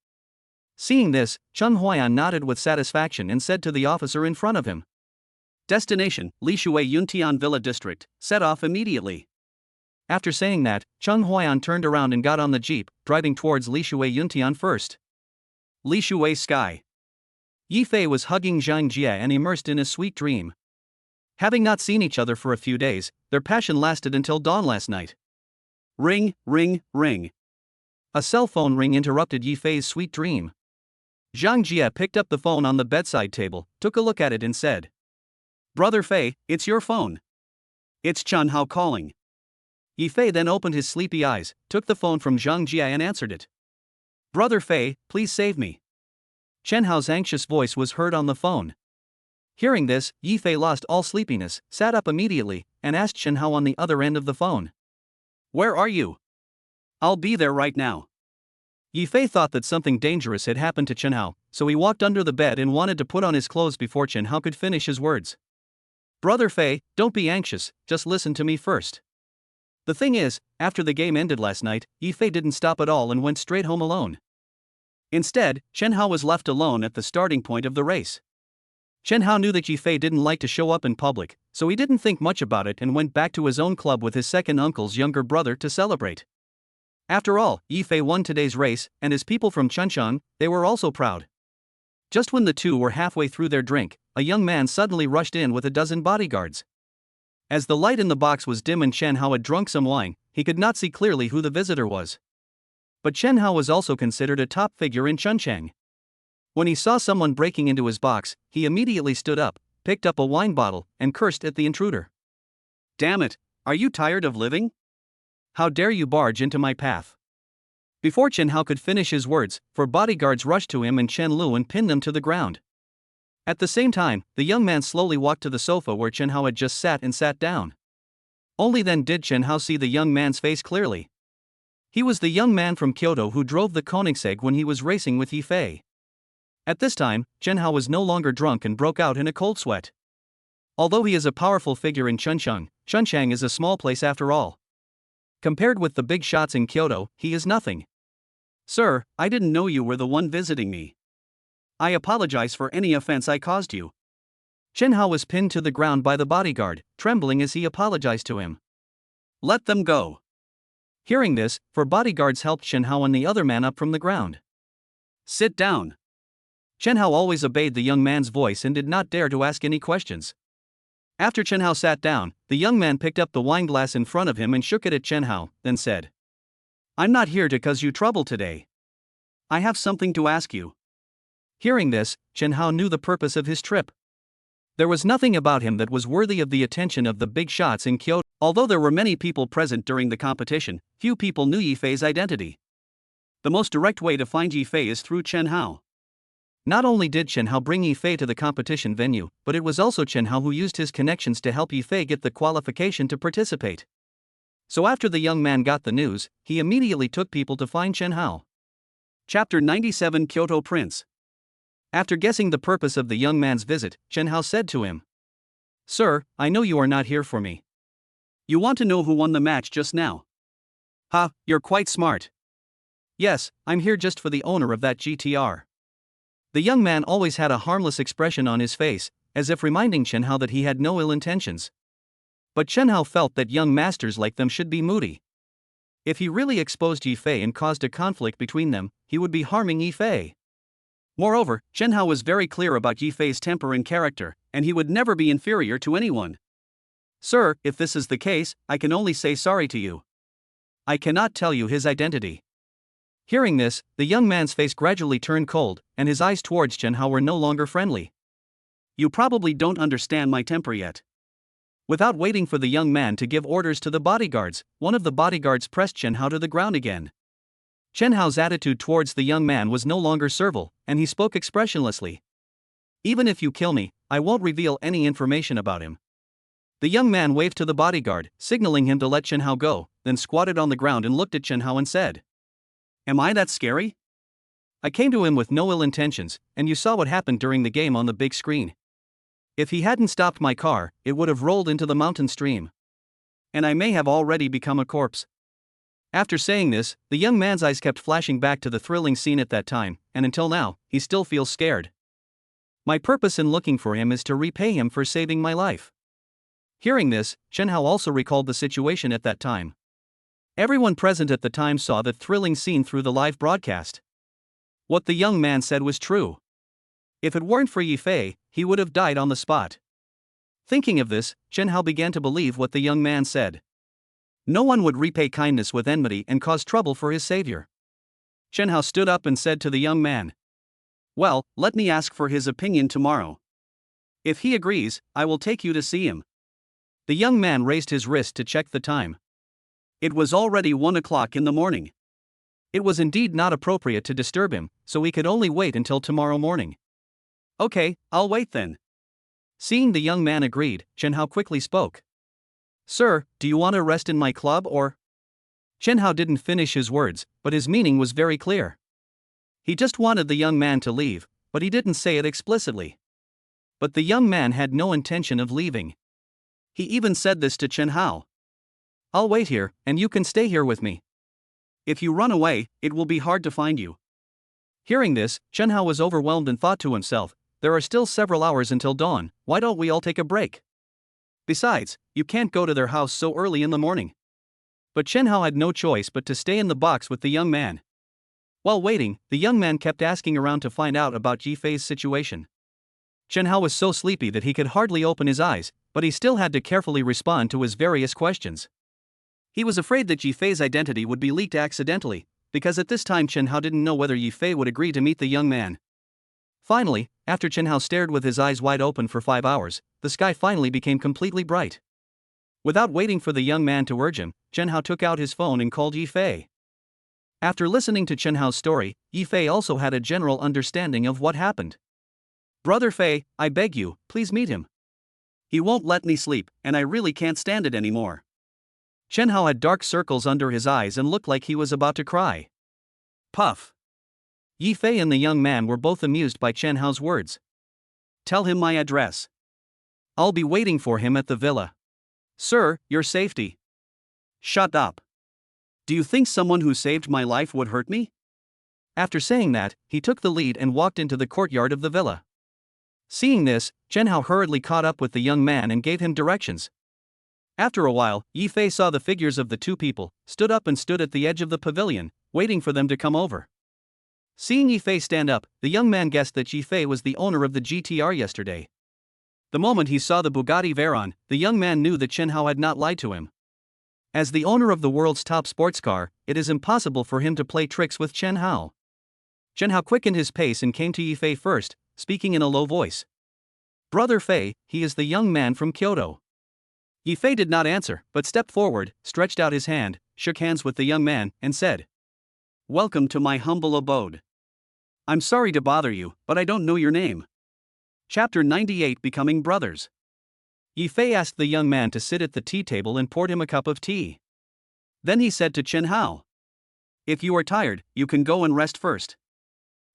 Seeing this, Cheng Huaiyan nodded with satisfaction and said to the officer in front of him, "Destination, Lishui Yuntian Villa District, set off immediately." After saying that, Cheng Huaiyan turned around and got on the jeep, driving towards Lishui Yuntian first. Lishui Sky. Yifei was hugging Zhang Jie and immersed in a sweet dream. Having not seen each other for a few days, their passion lasted until dawn last night. Ring, ring, ring. A cell phone ring interrupted Yifei's sweet dream. Zhang Jie picked up the phone on the bedside table, took a look at it and said, "Brother Fei, it's your phone. It's Chen Hao calling." Yifei then opened his sleepy eyes, took the phone from Zhang Jie and answered it. "Brother Fei, please save me." Chen Hao's anxious voice was heard on the phone. Hearing this, Yifei lost all sleepiness, sat up immediately, and asked Chen Hao on the other end of the phone, "Where are you?" "I'll be there right now." Yifei thought that something dangerous had happened to Chen Hao, so he walked under the bed and wanted to put on his clothes before Chen Hao could finish his words. "Brother Fei, don't be anxious, just listen to me first. The thing is, after the game ended last night, Yifei didn't stop at all and went straight home alone. Instead, Chen Hao was left alone at the starting point of the race. Chen Hao knew that Yifei didn't like to show up in public, so he didn't think much about it and went back to his own club with his second uncle's younger brother to celebrate. After all, Yifei won today's race, and as people from Chuncheng, they were also proud. Just when the two were halfway through their drink, a young man suddenly rushed in with a dozen bodyguards. As the light in the box was dim and Chen Hao had drunk some wine, he could not see clearly who the visitor was. But Chen Hao was also considered a top figure in Chuncheng. When he saw someone breaking into his box, he immediately stood up, picked up a wine bottle, and cursed at the intruder. "Damn it, are you tired of living? How dare you barge into my path?" Before Chen Hao could finish his words, 4 bodyguards rushed to him and Chen Lu and pinned them to the ground. At the same time, the young man slowly walked to the sofa where Chen Hao had just sat and sat down. Only then did Chen Hao see the young man's face clearly. He was the young man from Kyoto who drove the Koenigsegg when he was racing with Yifei. At this time, Chen Hao was no longer drunk and broke out in a cold sweat. Although he is a powerful figure in Chuncheng, Chuncheng is a small place after all. Compared with the big shots in Kyoto, he is nothing. "Sir, I didn't know you were the one visiting me. I apologize for any offense I caused you." Chen Hao was pinned to the ground by the bodyguard, trembling as he apologized to him. "Let them go." Hearing this, 4 bodyguards helped Chen Hao and the other man up from the ground. "Sit down." Chen Hao always obeyed the young man's voice and did not dare to ask any questions. After Chen Hao sat down, the young man picked up the wine glass in front of him and shook it at Chen Hao, then said, "I'm not here to cause you trouble today. I have something to ask you." Hearing this, Chen Hao knew the purpose of his trip. There was nothing about him that was worthy of the attention of the big shots in Kyoto. Although there were many people present during the competition, few people knew Yifei's identity. The most direct way to find Yifei is through Chen Hao. Not only did Chen Hao bring Yifei to the competition venue, but it was also Chen Hao who used his connections to help Yifei get the qualification to participate. So after the young man got the news, he immediately took people to find Chen Hao. Chapter 97 Kyoto Prince. After guessing the purpose of the young man's visit, Chen Hao said to him, "Sir, I know you are not here for me. You want to know who won the match just now? Ha, you're quite smart. Yes, I'm here just for the owner of that GTR." The young man always had a harmless expression on his face, as if reminding Chen Hao that he had no ill intentions. But Chen Hao felt that young masters like them should be moody. If he really exposed Yi Fei and caused a conflict between them, he would be harming Yi Fei. Moreover, Chen Hao was very clear about Yi Fei's temper and character, and he would never be inferior to anyone. Sir, if this is the case, I can only say sorry to you. I cannot tell you his identity. Hearing this, the young man's face gradually turned cold, and his eyes towards Chen Hao were no longer friendly. You probably don't understand my temper yet. Without waiting for the young man to give orders to the bodyguards, one of the bodyguards pressed Chen Hao to the ground again. Chen Hao's attitude towards the young man was no longer servile, and he spoke expressionlessly. Even if you kill me, I won't reveal any information about him. The young man waved to the bodyguard, signaling him to let Chen Hao go, then squatted on the ground and looked at Chen Hao and said, Am I that scary? I came to him with no ill intentions, and you saw what happened during the game on the big screen. If he hadn't stopped my car, it would have rolled into the mountain stream. And I may have already become a corpse. After saying this, the young man's eyes kept flashing back to the thrilling scene at that time, and until now, he still feels scared. My purpose in looking for him is to repay him for saving my life. Hearing this, Chen Hao also recalled the situation at that time. Everyone present at the time saw the thrilling scene through the live broadcast. What the young man said was true. If it weren't for Yi Fei, he would have died on the spot. Thinking of this, Chen Hao began to believe what the young man said. No one would repay kindness with enmity and cause trouble for his savior. Chen Hao stood up and said to the young man, Well, let me ask for his opinion tomorrow. If he agrees, I will take you to see him. The young man raised his wrist to check the time. It was already 1 o'clock in the morning. It was indeed not appropriate to disturb him, so he could only wait until tomorrow morning. Okay, I'll wait then. Seeing the young man agreed, Chen Hao quickly spoke. Sir, do you want to rest in my club or? Chen Hao didn't finish his words, but his meaning was very clear. He just wanted the young man to leave, but he didn't say it explicitly. But the young man had no intention of leaving. He even said this to Chen Hao. I'll wait here, and you can stay here with me. If you run away, it will be hard to find you. Hearing this, Chen Hao was overwhelmed and thought to himself, there are still several hours until dawn, why don't we all take a break? Besides, you can't go to their house so early in the morning. But Chen Hao had no choice but to stay in the box with the young man. While waiting, the young man kept asking around to find out about Yi Fei's situation. Chen Hao was so sleepy that he could hardly open his eyes, but he still had to carefully respond to his various questions. He was afraid that Yi Fei's identity would be leaked accidentally, because at this time Chen Hao didn't know whether Yi Fei would agree to meet the young man. Finally, after Chen Hao stared with his eyes wide open for 5 hours, the sky finally became completely bright. Without waiting for the young man to urge him, Chen Hao took out his phone and called Yi Fei. After listening to Chen Hao's story, Yi Fei also had a general understanding of what happened. Brother Fei, I beg you, please meet him. He won't let me sleep, and I really can't stand it anymore. Chen Hao had dark circles under his eyes and looked like he was about to cry. Puff. Yi Fei and the young man were both amused by Chen Hao's words. Tell him my address. I'll be waiting for him at the villa. Sir, your safety. Shut up. Do you think someone who saved my life would hurt me? After saying that, he took the lead and walked into the courtyard of the villa. Seeing this, Chen Hao hurriedly caught up with the young man and gave him directions. After a while, Yi Fei saw the figures of the two people, stood up and stood at the edge of the pavilion, waiting for them to come over. Seeing Yi Fei stand up, the young man guessed that Yi Fei was the owner of the GTR yesterday. The moment he saw the Bugatti Veyron, the young man knew that Chen Hao had not lied to him. As the owner of the world's top sports car, it is impossible for him to play tricks with Chen Hao. Chen Hao quickened his pace and came to Yi Fei first, speaking in a low voice. Brother Fei, he is the young man from Kyoto. Yi Fei did not answer, but stepped forward, stretched out his hand, shook hands with the young man, and said, Welcome to my humble abode. I'm sorry to bother you, but I don't know your name. Chapter 98 Becoming Brothers. Yi Fei asked the young man to sit at the tea table and poured him a cup of tea. Then he said to Chen Hao, If you are tired, you can go and rest first.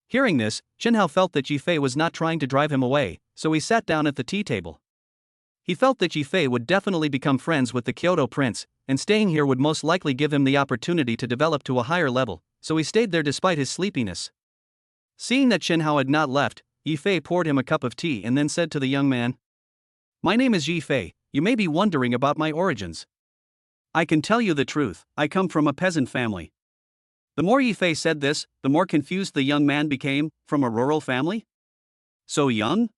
Hearing this, Chen Hao felt that Yi Fei was not trying to drive him away, so he sat down at the tea table. He felt that Yi Fei would definitely become friends with the Kyoto prince, and staying here would most likely give him the opportunity to develop to a higher level, so he stayed there despite his sleepiness. Seeing that Chen Hao had not left, Yi Fei poured him a cup of tea and then said to the young man, My name is Yi Fei, You may be wondering about my origins. I can tell you the truth, I come from a peasant family. The more Yifei said this, the more confused the young man became. From a rural family? So young?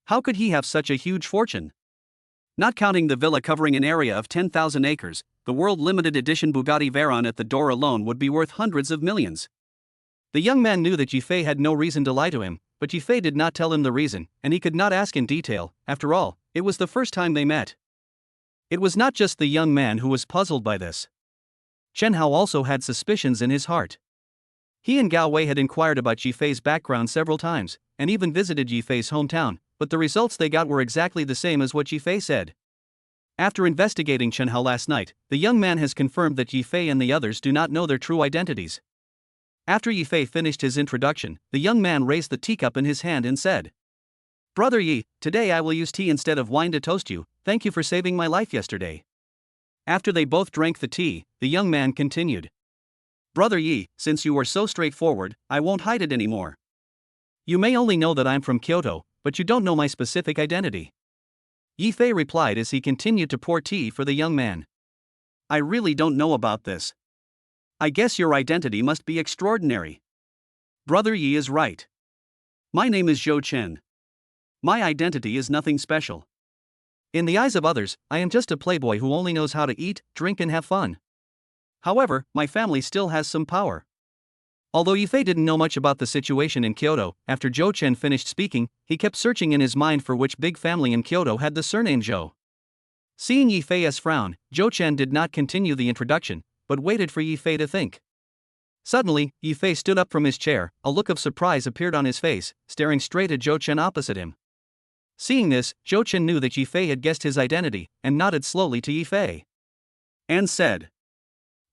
How could he have such a huge fortune? Not counting the villa covering an area of 10,000 acres, the world limited edition Bugatti Veyron at the door alone would be worth hundreds of millions. The young man knew that Yifei had no reason to lie to him, but Yifei did not tell him the reason, and he could not ask in detail. After all, it was the first time they met. It was not just the young man who was puzzled by this. Chen Hao also had suspicions in his heart. He and Gao Wei had inquired about Yifei's background several times, and even visited Yifei's hometown, but the results they got were exactly the same as what Yifei said. After investigating Chen Hao last night, the young man has confirmed that Yifei and the others do not know their true identities. After Yifei finished his introduction, the young man raised the teacup in his hand and said, "Brother Yi, today I will use tea instead of wine to toast you. Thank you for saving my life yesterday." After they both drank the tea, the young man continued, "Brother Yi, since you are so straightforward, I won't hide it anymore. You may only know that I'm from Kyoto, but you don't know my specific identity." Yifei replied as he continued to pour tea for the young man. "I really don't know about this. I guess your identity must be extraordinary." "Brother Yi is right. My name is Zhou Chen. My identity is nothing special. In the eyes of others, I am just a playboy who only knows how to eat, drink and have fun. However, my family still has some power." Although Yifei didn't know much about the situation in Kyoto, after Zhou Chen finished speaking, he kept searching in his mind for which big family in Kyoto had the surname Zhou. Seeing Yifei's frown, Zhou Chen did not continue the introduction, but waited for Yifei to think. Suddenly, Yifei stood up from his chair, a look of surprise appeared on his face, staring straight at Zhou Chen opposite him. Seeing this, Zhou Chen knew that Yifei had guessed his identity, and nodded slowly to Yifei. And said,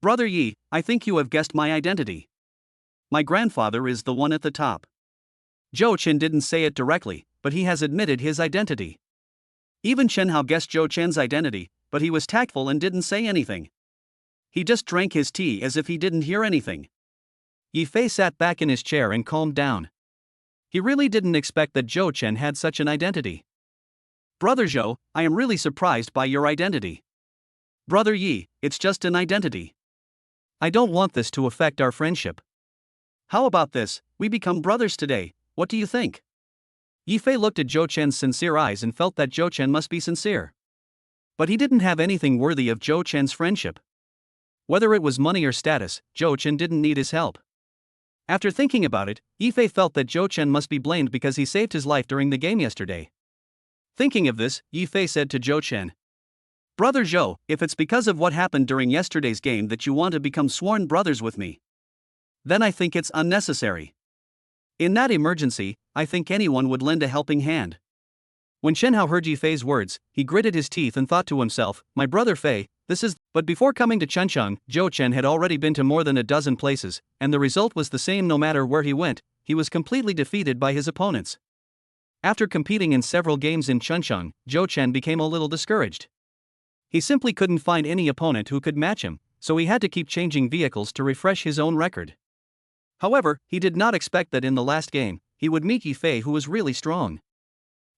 "Brother Yi, I think you have guessed my identity. My grandfather is the one at the top." Zhou Chen didn't say it directly, but he has admitted his identity. Even Chen Hao guessed Zhou Chen's identity, but he was tactful and didn't say anything. He just drank his tea as if he didn't hear anything. Yifei sat back in his chair and calmed down. He really didn't expect that Zhou Chen had such an identity. "Brother Zhou, I am really surprised by your identity." "Brother Yi, it's just an identity. I don't want this to affect our friendship. How about this, we become brothers today, what do you think?" Yifei looked at Zhou Chen's sincere eyes and felt that Zhou Chen must be sincere. But he didn't have anything worthy of Zhou Chen's friendship. Whether it was money or status, Zhou Chen didn't need his help. After thinking about it, Yifei felt that Zhou Chen must be blamed because he saved his life during the game yesterday. Thinking of this, Yifei said to Zhou Chen, "Brother Zhou, if it's because of what happened during yesterday's game that you want to become sworn brothers with me, then I think it's unnecessary. In that emergency, I think anyone would lend a helping hand." When Chen Hao heard Yifei's words, he gritted his teeth and thought to himself, "My brother Fei, this is..." But before coming to Chuncheng, Zhou Chen had already been to more than a dozen places, and the result was the same no matter where he went, he was completely defeated by his opponents. After competing in several games in Chuncheng, Zhou Chen became a little discouraged. He simply couldn't find any opponent who could match him, so he had to keep changing vehicles to refresh his own record. However, he did not expect that in the last game, he would meet Yifei who was really strong.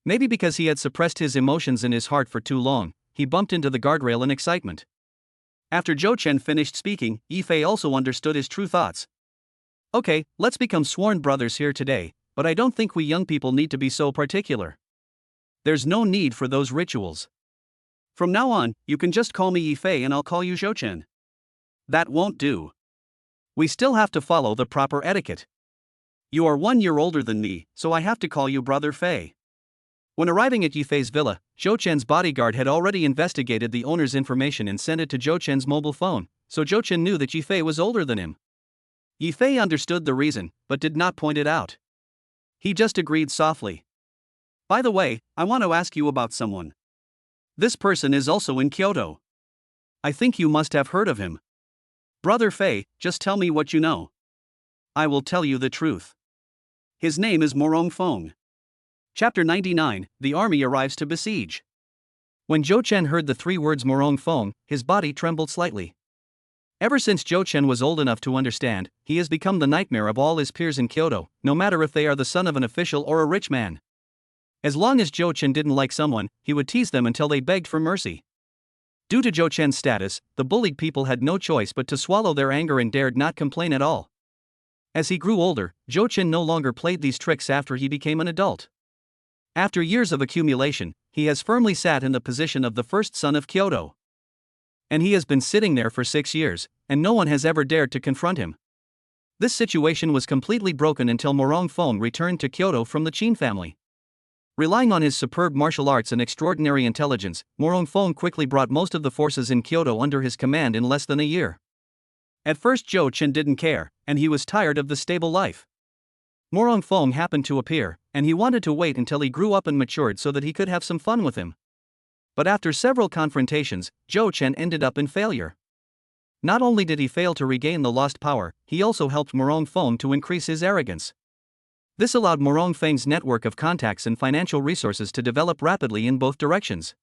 Maybe because he had suppressed his emotions in his heart for too long, he bumped into the guardrail in excitement. After Zhou Chen finished speaking, Yifei also understood his true thoughts. "Okay, let's become sworn brothers here today, but I don't think we young people need to be so particular. There's no need for those rituals. From now on, you can just call me Yifei and I'll call you Zhou Chen." "That won't do. We still have to follow the proper etiquette. You are 1 year older than me, so I have to call you Brother Fei." When arriving at Yifei's villa, Zhou Chen's bodyguard had already investigated the owner's information and sent it to Zhou Chen's mobile phone, so Zhou Chen knew that Yifei was older than him. Yifei understood the reason, but did not point it out. He just agreed softly. "By the way, I want to ask you about someone. This person is also in Kyoto. I think you must have heard of him. Brother Fei, just tell me what you know. I will tell you the truth. His name is Morong Feng." Chapter 99, The Army Arrives to Besiege. When Zhou Chen heard the 3 words Morong Feng, his body trembled slightly. Ever since Zhou Chen was old enough to understand, he has become the nightmare of all his peers in Kyoto, no matter if they are the son of an official or a rich man. As long as Zhou Chen didn't like someone, he would tease them until they begged for mercy. Due to Zhou Chen's status, the bullied people had no choice but to swallow their anger and dared not complain at all. As he grew older, Zhou Chen no longer played these tricks after he became an adult. After years of accumulation, he has firmly sat in the position of the first son of Kyoto. And he has been sitting there for 6 years, and no one has ever dared to confront him. This situation was completely broken until Morong Feng returned to Kyoto from the Qin family. Relying on his superb martial arts and extraordinary intelligence, Morong Feng quickly brought most of the forces in Kyoto under his command in less than a year. At first Zhou Chen didn't care, and he was tired of the stable life. Morong Feng happened to appear, and he wanted to wait until he grew up and matured so that he could have some fun with him. But after several confrontations, Zhou Chen ended up in failure. Not only did he fail to regain the lost power, he also helped Morong Feng to increase his arrogance. This allowed Morong Feng's network of contacts and financial resources to develop rapidly in both directions.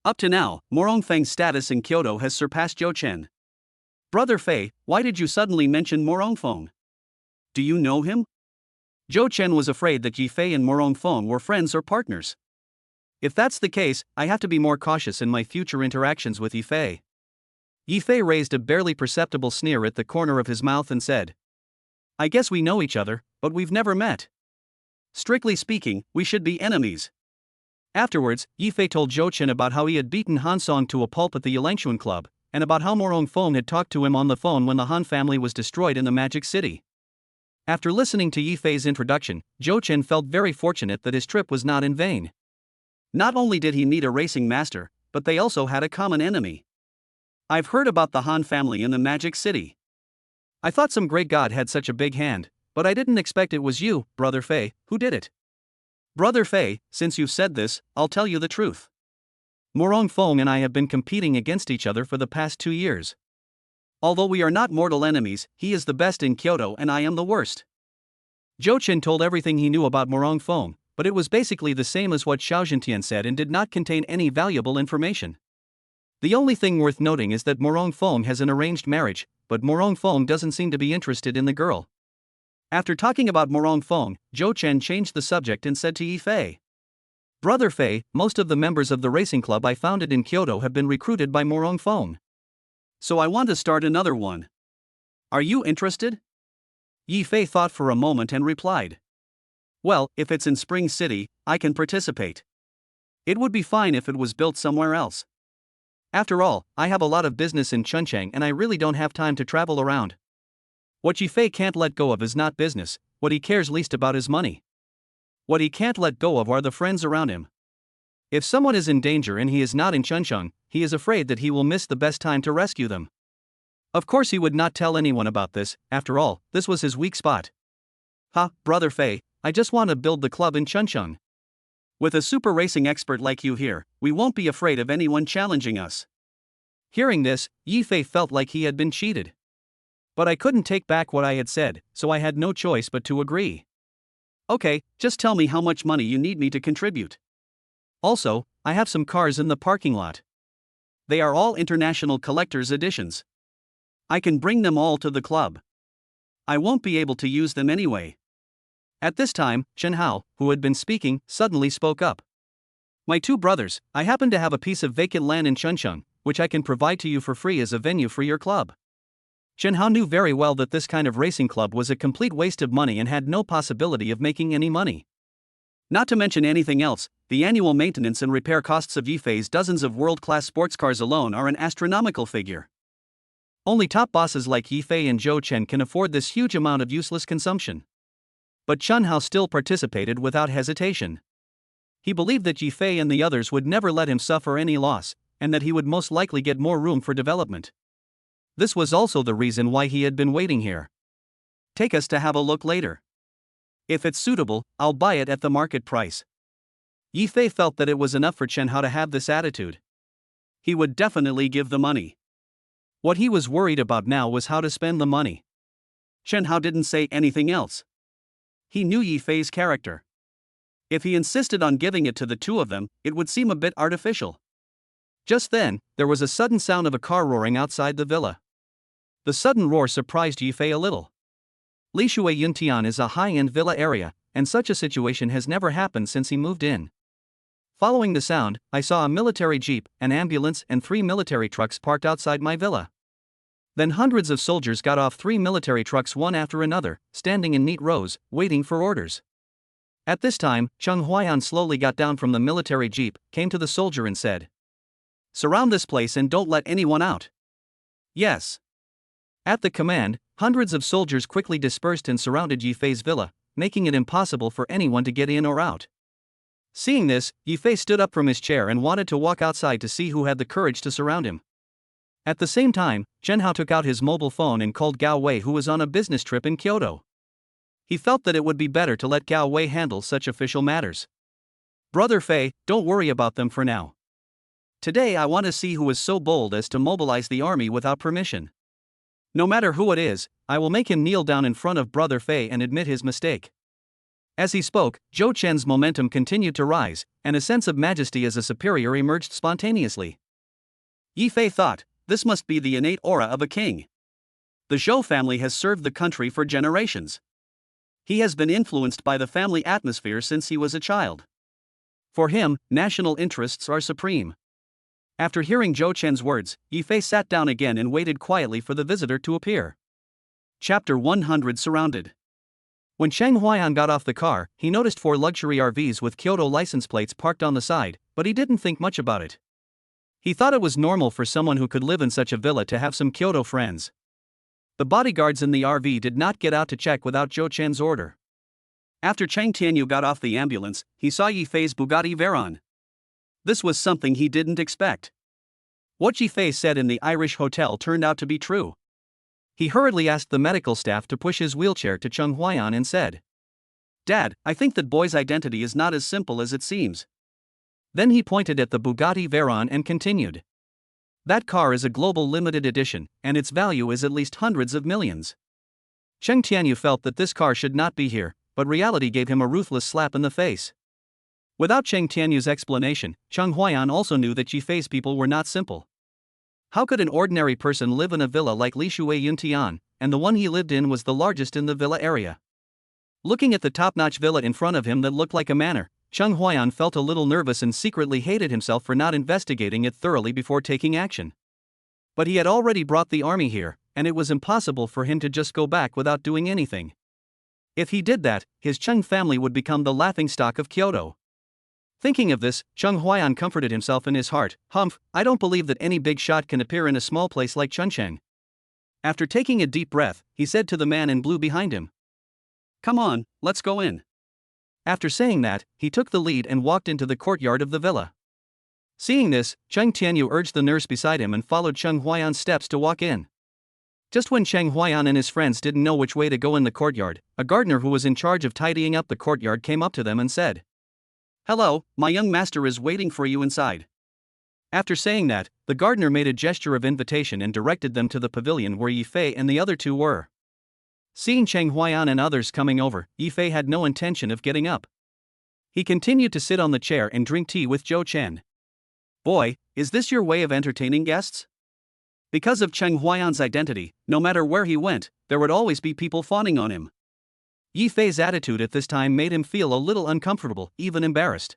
Up to now, Morong Feng's status in Kyoto has surpassed Zhou Chen. Brother Fei, why did you suddenly mention Morong Feng? Do you know him? Zhou Chen was afraid that Yi Fei and Morong Feng were friends or partners. If that's the case, I have to be more cautious in my future interactions with Yi Fei. Yi Fei raised a barely perceptible sneer at the corner of his mouth and said, I guess we know each other, but we've never met. Strictly speaking, we should be enemies. Afterwards, Yi Fei told Zhou Chen about how he had beaten Han Song to a pulp at the Yilangchuan Club, and about how Morong Feng had talked to him on the phone when the Han family was destroyed in the Magic City. After listening to Yi Fei's introduction, Zhou Chen felt very fortunate that his trip was not in vain. Not only did he meet a racing master, but they also had a common enemy. I've heard about the Han family in the Magic City. I thought some great god had such a big hand, but I didn't expect it was you, Brother Fei, who did it. Brother Fei, since you've said this, I'll tell you the truth. Morong Feng and I have been competing against each other for the past 2 years. Although we are not mortal enemies, he is the best in Kyoto and I am the worst. Zhou Chen told everything he knew about Morong Feng, but it was basically the same as what Xiao Zhentian said and did not contain any valuable information. The only thing worth noting is that Morong Feng has an arranged marriage, but Morong Feng doesn't seem to be interested in the girl. After talking about Morong Feng, Zhou Chen changed the subject and said to Yi Fei, Brother Fei, most of the members of the racing club I founded in Kyoto have been recruited by Morong Feng. So I want to start another one. Are you interested? Yi Fei thought for a moment and replied, well, if it's in Spring City, I can participate. It would be fine if it was built somewhere else. After all, I have a lot of business in Chunchang and I really don't have time to travel around. What Yi Fei can't let go of is not business, what he cares least about is money. What he can't let go of are the friends around him. If someone is in danger and he is not in Chunchang, he is afraid that he will miss the best time to rescue them. Of course he would not tell anyone about this, after all, this was his weak spot. Brother Fei, I just want to build the club in Chunchang. With a super racing expert like you here, we won't be afraid of anyone challenging us. Hearing this, Yi Fei felt like he had been cheated. But I couldn't take back what I had said, so I had no choice but to agree. Okay, just tell me how much money you need me to contribute. Also, I have some cars in the parking lot. They are all international collector's editions. I can bring them all to the club. I won't be able to use them anyway. At this time, Chen Hao, who had been speaking, suddenly spoke up. My 2 brothers, I happen to have a piece of vacant land in Chunchang, which I can provide to you for free as a venue for your club. Chen Hao knew very well that this kind of racing club was a complete waste of money and had no possibility of making any money. Not to mention anything else, the annual maintenance and repair costs of Yi Fei's dozens of world-class sports cars alone are an astronomical figure. Only top bosses like Yi Fei and Zhou Chen can afford this huge amount of useless consumption. But Chen Hao still participated without hesitation. He believed that Yi Fei and the others would never let him suffer any loss, and that he would most likely get more room for development. This was also the reason why he had been waiting here. Take us to have a look later. If it's suitable, I'll buy it at the market price. Yi Fei felt that it was enough for Chen Hao to have this attitude. He would definitely give the money. What he was worried about now was how to spend the money. Chen Hao didn't say anything else. He knew Yi Fei's character. If he insisted on giving it to the 2 of them, it would seem a bit artificial. Just then, there was a sudden sound of a car roaring outside the villa. The sudden roar surprised Yi Fei a little. Li Shui Yuntian is a high-end villa area, and such a situation has never happened since he moved in. Following the sound, I saw a military jeep, an ambulance, and 3 military trucks parked outside my villa. Then hundreds of soldiers got off 3 military trucks one after another, standing in neat rows, waiting for orders. At this time, Chung Huayan slowly got down from the military jeep, came to the soldier and said, "Surround this place and don't let anyone out." "Yes." At the command, hundreds of soldiers quickly dispersed and surrounded Yifei's villa, making it impossible for anyone to get in or out. Seeing this, Yifei stood up from his chair and wanted to walk outside to see who had the courage to surround him. At the same time, Chen Hao took out his mobile phone and called Gao Wei, who was on a business trip in Kyoto. He felt that it would be better to let Gao Wei handle such official matters. "Brother Fei, don't worry about them for now. Today I want to see who is so bold as to mobilize the army without permission. No matter who it is, I will make him kneel down in front of Brother Fei and admit his mistake." As he spoke, Zhou Chen's momentum continued to rise, and a sense of majesty as a superior emerged spontaneously. Yifei thought, this must be the innate aura of a king. The Zhou family has served the country for generations. He has been influenced by the family atmosphere since he was a child. For him, national interests are supreme. After hearing Zhou Chen's words, Yifei sat down again and waited quietly for the visitor to appear. Chapter 100 Surrounded. When Cheng Huayan got off the car, he noticed 4 luxury RVs with Kyoto license plates parked on the side, but he didn't think much about it. He thought it was normal for someone who could live in such a villa to have some Kyoto friends. The bodyguards in the RV did not get out to check without Zhou Chen's order. After Cheng Tianyu got off the ambulance, he saw Yifei's Bugatti Veyron. This was something he didn't expect. What Yifei said in the Irish hotel turned out to be true. He hurriedly asked the medical staff to push his wheelchair to Chung Huayan and said, "Dad, I think that boy's identity is not as simple as it seems." Then he pointed at the Bugatti Veyron and continued, "That car is a global limited edition, and its value is at least hundreds of millions." Cheng Tianyu felt that this car should not be here, but reality gave him a ruthless slap in the face. Without Cheng Tianyu's explanation, Chung Huayan also knew that Yifei's people were not simple. How could an ordinary person live in a villa like Li Shui Yuntian, and the one he lived in was the largest in the villa area? Looking at the top-notch villa in front of him that looked like a manor, Chung Huayan felt a little nervous and secretly hated himself for not investigating it thoroughly before taking action. But he had already brought the army here, and it was impossible for him to just go back without doing anything. If he did that, his Chung family would become the laughingstock of Kyoto. Thinking of this, Chung Huayan comforted himself in his heart, "Humph, I don't believe that any big shot can appear in a small place like Chuncheng." After taking a deep breath, he said to the man in blue behind him, "Come on, let's go in." After saying that, he took the lead and walked into the courtyard of the villa. Seeing this, Cheng Tianyu urged the nurse beside him and followed Chung Huayan's steps to walk in. Just when Cheng Huayan and his friends didn't know which way to go in the courtyard, a gardener who was in charge of tidying up the courtyard came up to them and said, "Hello, my young master is waiting for you inside." After saying that, the gardener made a gesture of invitation and directed them to the pavilion where Yifei and the other 2 were. Seeing Cheng Huayan and others coming over, Yifei had no intention of getting up. He continued to sit on the chair and drink tea with Zhou Chen. "Boy, is this your way of entertaining guests?" Because of Cheng Huayan's identity, no matter where he went, there would always be people fawning on him. Yifei's attitude at this time made him feel a little uncomfortable, even embarrassed.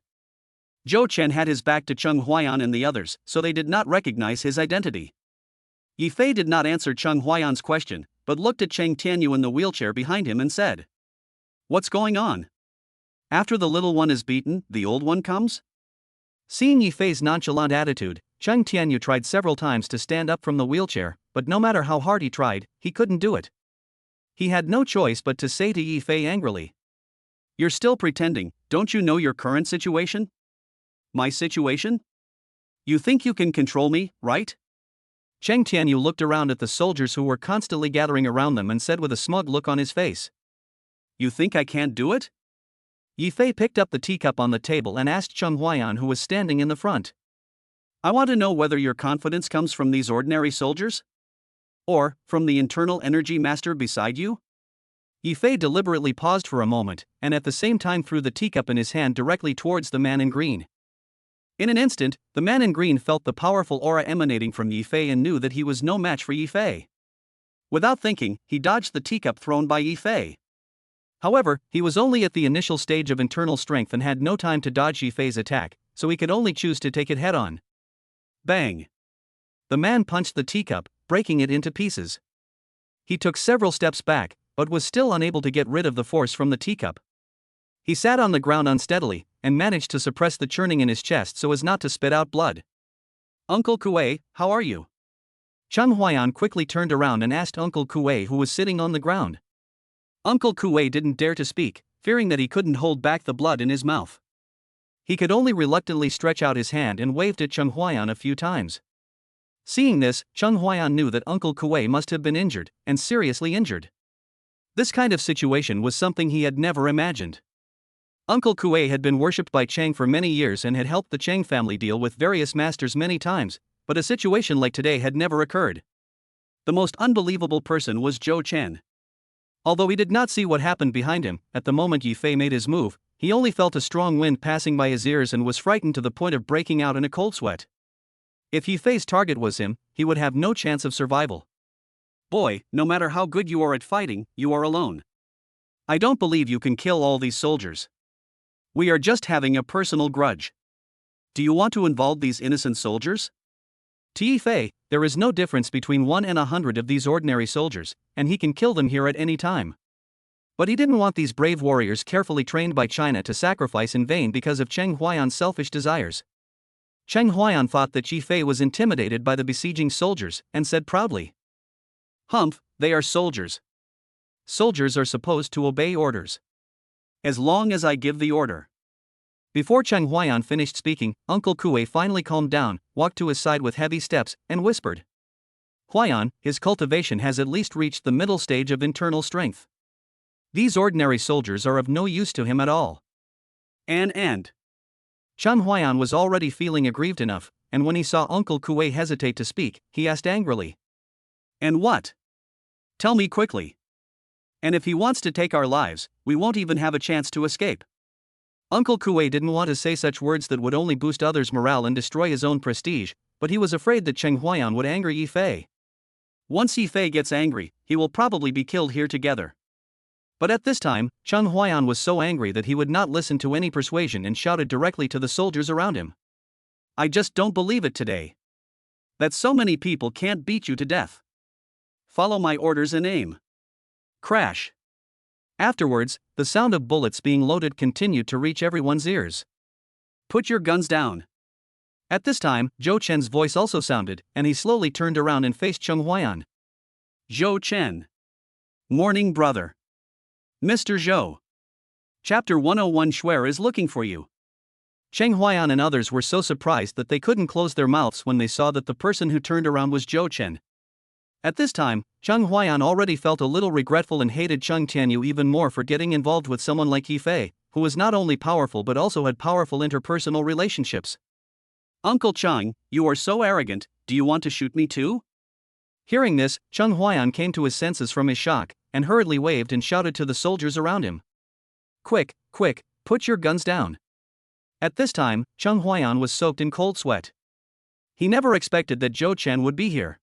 Zhou Chen had his back to Cheng Huayan and the others, so they did not recognize his identity. Yifei did not answer Cheng Huayan's question, but looked at Cheng Tianyu in the wheelchair behind him and said, "What's going on? After the little one is beaten, the old one comes?" Seeing Yifei's nonchalant attitude, Cheng Tianyu tried several times to stand up from the wheelchair, but no matter how hard he tried, he couldn't do it. He had no choice but to say to Yifei angrily, "You're still pretending, don't you know your current situation?" "My situation? You think you can control me, right?" Cheng Tianyu looked around at the soldiers who were constantly gathering around them and said with a smug look on his face, "You think I can't do it?" Yifei picked up the teacup on the table and asked Chung Huayan, who was standing in the front, "I want to know whether your confidence comes from these ordinary soldiers? Or from the internal energy master beside you?" Yifei deliberately paused for a moment, and at the same time threw the teacup in his hand directly towards the man in green. In an instant, the man in green felt the powerful aura emanating from Yifei and knew that he was no match for Yifei. Without thinking, he dodged the teacup thrown by Yifei. However, he was only at the initial stage of internal strength and had no time to dodge Yifei's attack, so he could only choose to take it head-on. Bang! The man punched the teacup, breaking it into pieces. He took several steps back, but was still unable to get rid of the force from the teacup. He sat on the ground unsteadily, and managed to suppress the churning in his chest so as not to spit out blood. "Uncle Kuei, how are you?" Cheng Huaiyan quickly turned around and asked Uncle Kuei, who was sitting on the ground. Uncle Kuei didn't dare to speak, fearing that he couldn't hold back the blood in his mouth. He could only reluctantly stretch out his hand and waved at Cheng Huaiyan a few times. Seeing this, Cheng Huaiyan knew that Uncle Kuei must have been injured, and seriously injured. This kind of situation was something he had never imagined. Uncle Kuei had been worshipped by Cheng for many years and had helped the Cheng family deal with various masters many times, but a situation like today had never occurred. The most unbelievable person was Zhou Chen. Although he did not see what happened behind him, at the moment Yifei made his move, he only felt a strong wind passing by his ears and was frightened to the point of breaking out in a cold sweat. If Yifei's target was him, he would have no chance of survival. "Boy, no matter how good you are at fighting, you are alone. I don't believe you can kill all these soldiers. We are just having a personal grudge. Do you want to involve these innocent soldiers?" To Yifei, there is no difference between 1 and 100 of these ordinary soldiers, and he can kill them here at any time. But he didn't want these brave warriors carefully trained by China to sacrifice in vain because of Cheng Huaiyan's selfish desires. Cheng Huaiyan thought that Yifei was intimidated by the besieging soldiers, and said proudly, "Humph, they are soldiers. Soldiers are supposed to obey orders. As long as I give the order." Before Cheng Huaiyan finished speaking, Uncle Kuei finally calmed down, walked to his side with heavy steps, and whispered, "Huaiyan, his cultivation has at least reached the middle stage of internal strength. These ordinary soldiers are of no use to him at all." And Cheng Huaiyan was already feeling aggrieved enough, and when he saw Uncle Kuei hesitate to speak, he asked angrily, "And what? Tell me quickly. And if he wants to take our lives, we won't even have a chance to escape." Uncle Kuei didn't want to say such words that would only boost others' morale and destroy his own prestige, but he was afraid that Cheng Huaiyan would anger Yifei. Once Yifei gets angry, he will probably be killed here together. But at this time, Cheng Huaiyan was so angry that he would not listen to any persuasion and shouted directly to the soldiers around him. "I just don't believe it today. That so many people can't beat you to death. Follow my orders and aim." Crash. Afterwards, the sound of bullets being loaded continued to reach everyone's ears. "Put your guns down." At this time, Zhou Chen's voice also sounded, and he slowly turned around and faced Cheng Huaiyan. "Zhou Chen. Morning, brother. Mr. Zhou. Chapter 101 Shuer is looking for you." Cheng Huaiyan and others were so surprised that they couldn't close their mouths when they saw that the person who turned around was Zhou Chen. At this time, Cheng Huaiyan already felt a little regretful and hated Cheng Tianyu even more for getting involved with someone like Yifei, who was not only powerful but also had powerful interpersonal relationships. "Uncle Cheng, you are so arrogant, do you want to shoot me too?" Hearing this, Cheng Huaiyan came to his senses from his shock, and hurriedly waved and shouted to the soldiers around him. Quick, put your guns down." At this time, Cheng Huaiyan was soaked in cold sweat. He never expected that Zhou Chen would be here.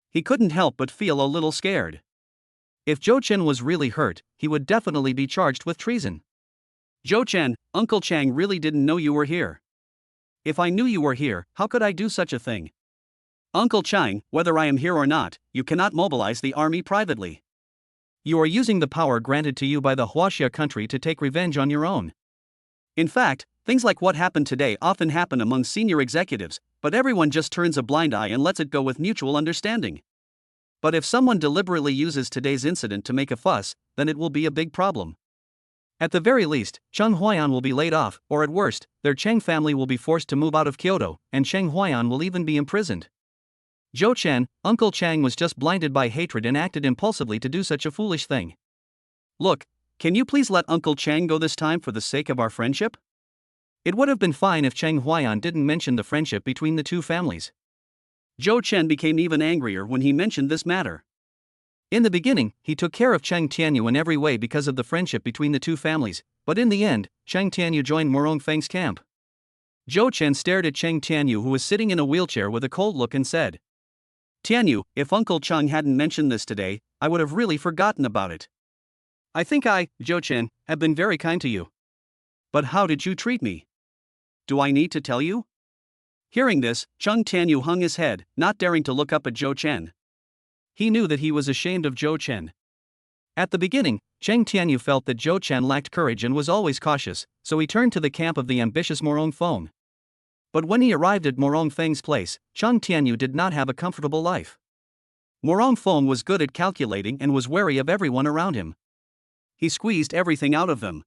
He couldn't help but feel a little scared. If Zhou Chen was really hurt, he would definitely be charged with treason. "Zhou Chen, Uncle Chang really didn't know you were here. If I knew you were here, how could I do such a thing? Uncle Chang, whether I am here or not, you cannot mobilize the army privately. You are using the power granted to you by the Huaxia country to take revenge on your own. In fact, things like what happened today often happen among senior executives, but everyone just turns a blind eye and lets it go with mutual understanding. But if someone deliberately uses today's incident to make a fuss, then it will be a big problem. At the very least, Cheng Huaiyan will be laid off, or at worst, their Cheng family will be forced to move out of Kyoto, and Cheng Huaiyan will even be imprisoned. Zhou Chen, Uncle Chang was just blinded by hatred and acted impulsively to do such a foolish thing. Look, can you please let Uncle Chang go this time for the sake of our friendship? It would have been fine if Cheng Huaiyan didn't mention the friendship between the two families. Zhou Chen became even angrier when he mentioned this matter. In the beginning, he took care of Cheng Tianyu in every way because of the friendship between the two families, but in the end, Cheng Tianyu joined Morong Feng's camp. Zhou Chen stared at Cheng Tianyu, who was sitting in a wheelchair with a cold look, and said, "Tianyu, if Uncle Cheng hadn't mentioned this today, I would have really forgotten about it. I think Zhou Chen, have been very kind to you. But how did you treat me? Do I need to tell you? Hearing this, Cheng Tianyu hung his head, not daring to look up at Zhou Chen. He knew that he was ashamed of Zhou Chen. At the beginning, Cheng Tianyu felt that Zhou Chen lacked courage and was always cautious, so he turned to the camp of the ambitious Morong Feng. But when he arrived at Morong Feng's place, Cheng Tianyu did not have a comfortable life. Morong Feng was good at calculating and was wary of everyone around him. He squeezed everything out of them.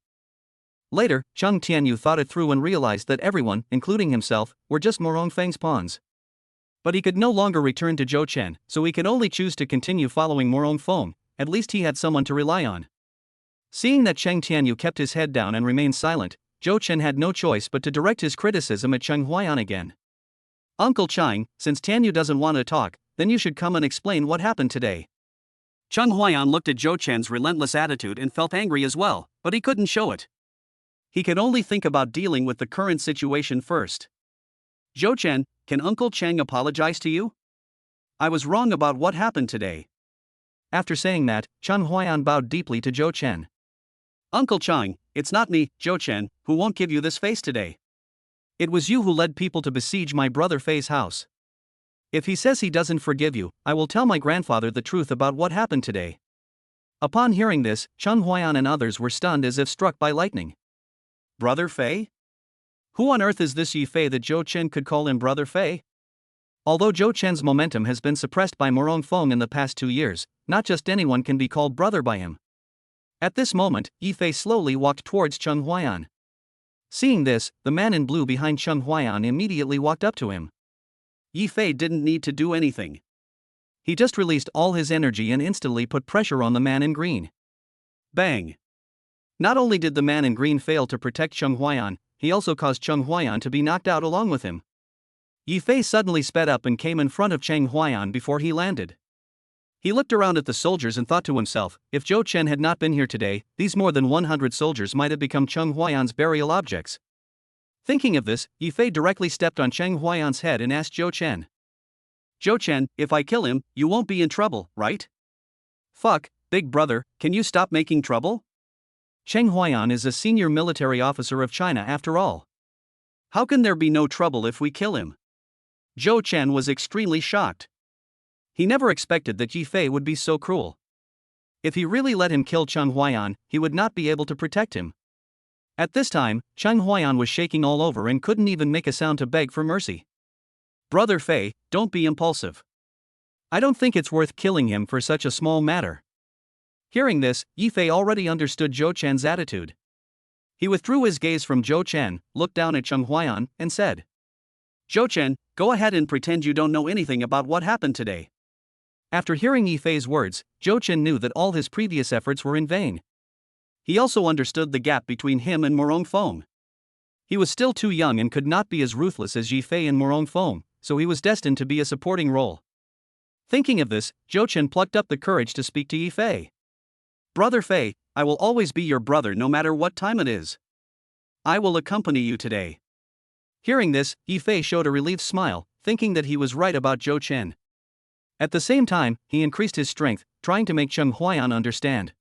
Later, Cheng Tianyu thought it through and realized that everyone, including himself, were just Morong Feng's pawns. But he could no longer return to Zhou Chen, so he could only choose to continue following Morong Feng. At least he had someone to rely on. Seeing that Cheng Tianyu kept his head down and remained silent, Zhou Chen had no choice but to direct his criticism at Cheng Huaiyan again. Uncle Cheng, since Tianyu doesn't want to talk, then you should come and explain what happened today. Cheng Huaiyan looked at Zhou Chen's relentless attitude and felt angry as well, but he couldn't show it. He could only think about dealing with the current situation first. Zhou Chen, can Uncle Cheng apologize to you? I was wrong about what happened today. After saying that, Cheng Huaiyan bowed deeply to Zhou Chen. Uncle Cheng, it's not me, Zhou Chen, who won't give you this face today. It was you who led people to besiege my brother Fei's house. If he says he doesn't forgive you, I will tell my grandfather the truth about what happened today. Upon hearing this, Cheng Huaiyan and others were stunned as if struck by lightning. Brother Fei? Who on earth is this Yi Fei that Zhou Chen could call him Brother Fei? Although Zhou Chen's momentum has been suppressed by Morong Feng in the past 2 years, not just anyone can be called brother by him. At this moment, Yi Fei slowly walked towards Cheng Huaiyan. Seeing this, the man in blue behind Cheng Huaiyan immediately walked up to him. Yi Fei didn't need to do anything. He just released all his energy and instantly put pressure on the man in green. Bang! Not only did the man in green fail to protect Cheng Huaiyan, he also caused Cheng Huaiyan to be knocked out along with him. Yi Fei suddenly sped up and came in front of Cheng Huaiyan before he landed. He looked around at the soldiers and thought to himself, if Zhou Chen had not been here today, these more than 100 soldiers might have become Cheng Huaiyan's burial objects. Thinking of this, Yi Fei directly stepped on Cheng Huaiyan's head and asked Zhou Chen. Zhou Chen, if I kill him, you won't be in trouble, right? Fuck, big brother, can you stop making trouble? Cheng Huaiyan is a senior military officer of China after all. How can there be no trouble if we kill him? Zhou Chen was extremely shocked. He never expected that Yi Fei would be so cruel. If he really let him kill Cheng Huaiyan, he would not be able to protect him. At this time, Cheng Huaiyan was shaking all over and couldn't even make a sound to beg for mercy. Brother Fei, don't be impulsive. I don't think it's worth killing him for such a small matter. Hearing this, Yi Fei already understood Zhou Chen's attitude. He withdrew his gaze from Zhou Chen, looked down at Cheng Huaiyan, and said, Zhou Chen, go ahead and pretend you don't know anything about what happened today. After hearing Yi Fei's words, Zhou Chen knew that all his previous efforts were in vain. He also understood the gap between him and Morong Feng. He was still too young and could not be as ruthless as Yi Fei and Morong Feng, so he was destined to be a supporting role. Thinking of this, Zhou Chen plucked up the courage to speak to Yi Fei. Brother Fei, I will always be your brother no matter what time it is. I will accompany you today. Hearing this, Yi Fei showed a relieved smile, thinking that he was right about Zhou Chen. At the same time, he increased his strength, trying to make Cheng Huaiyan understand.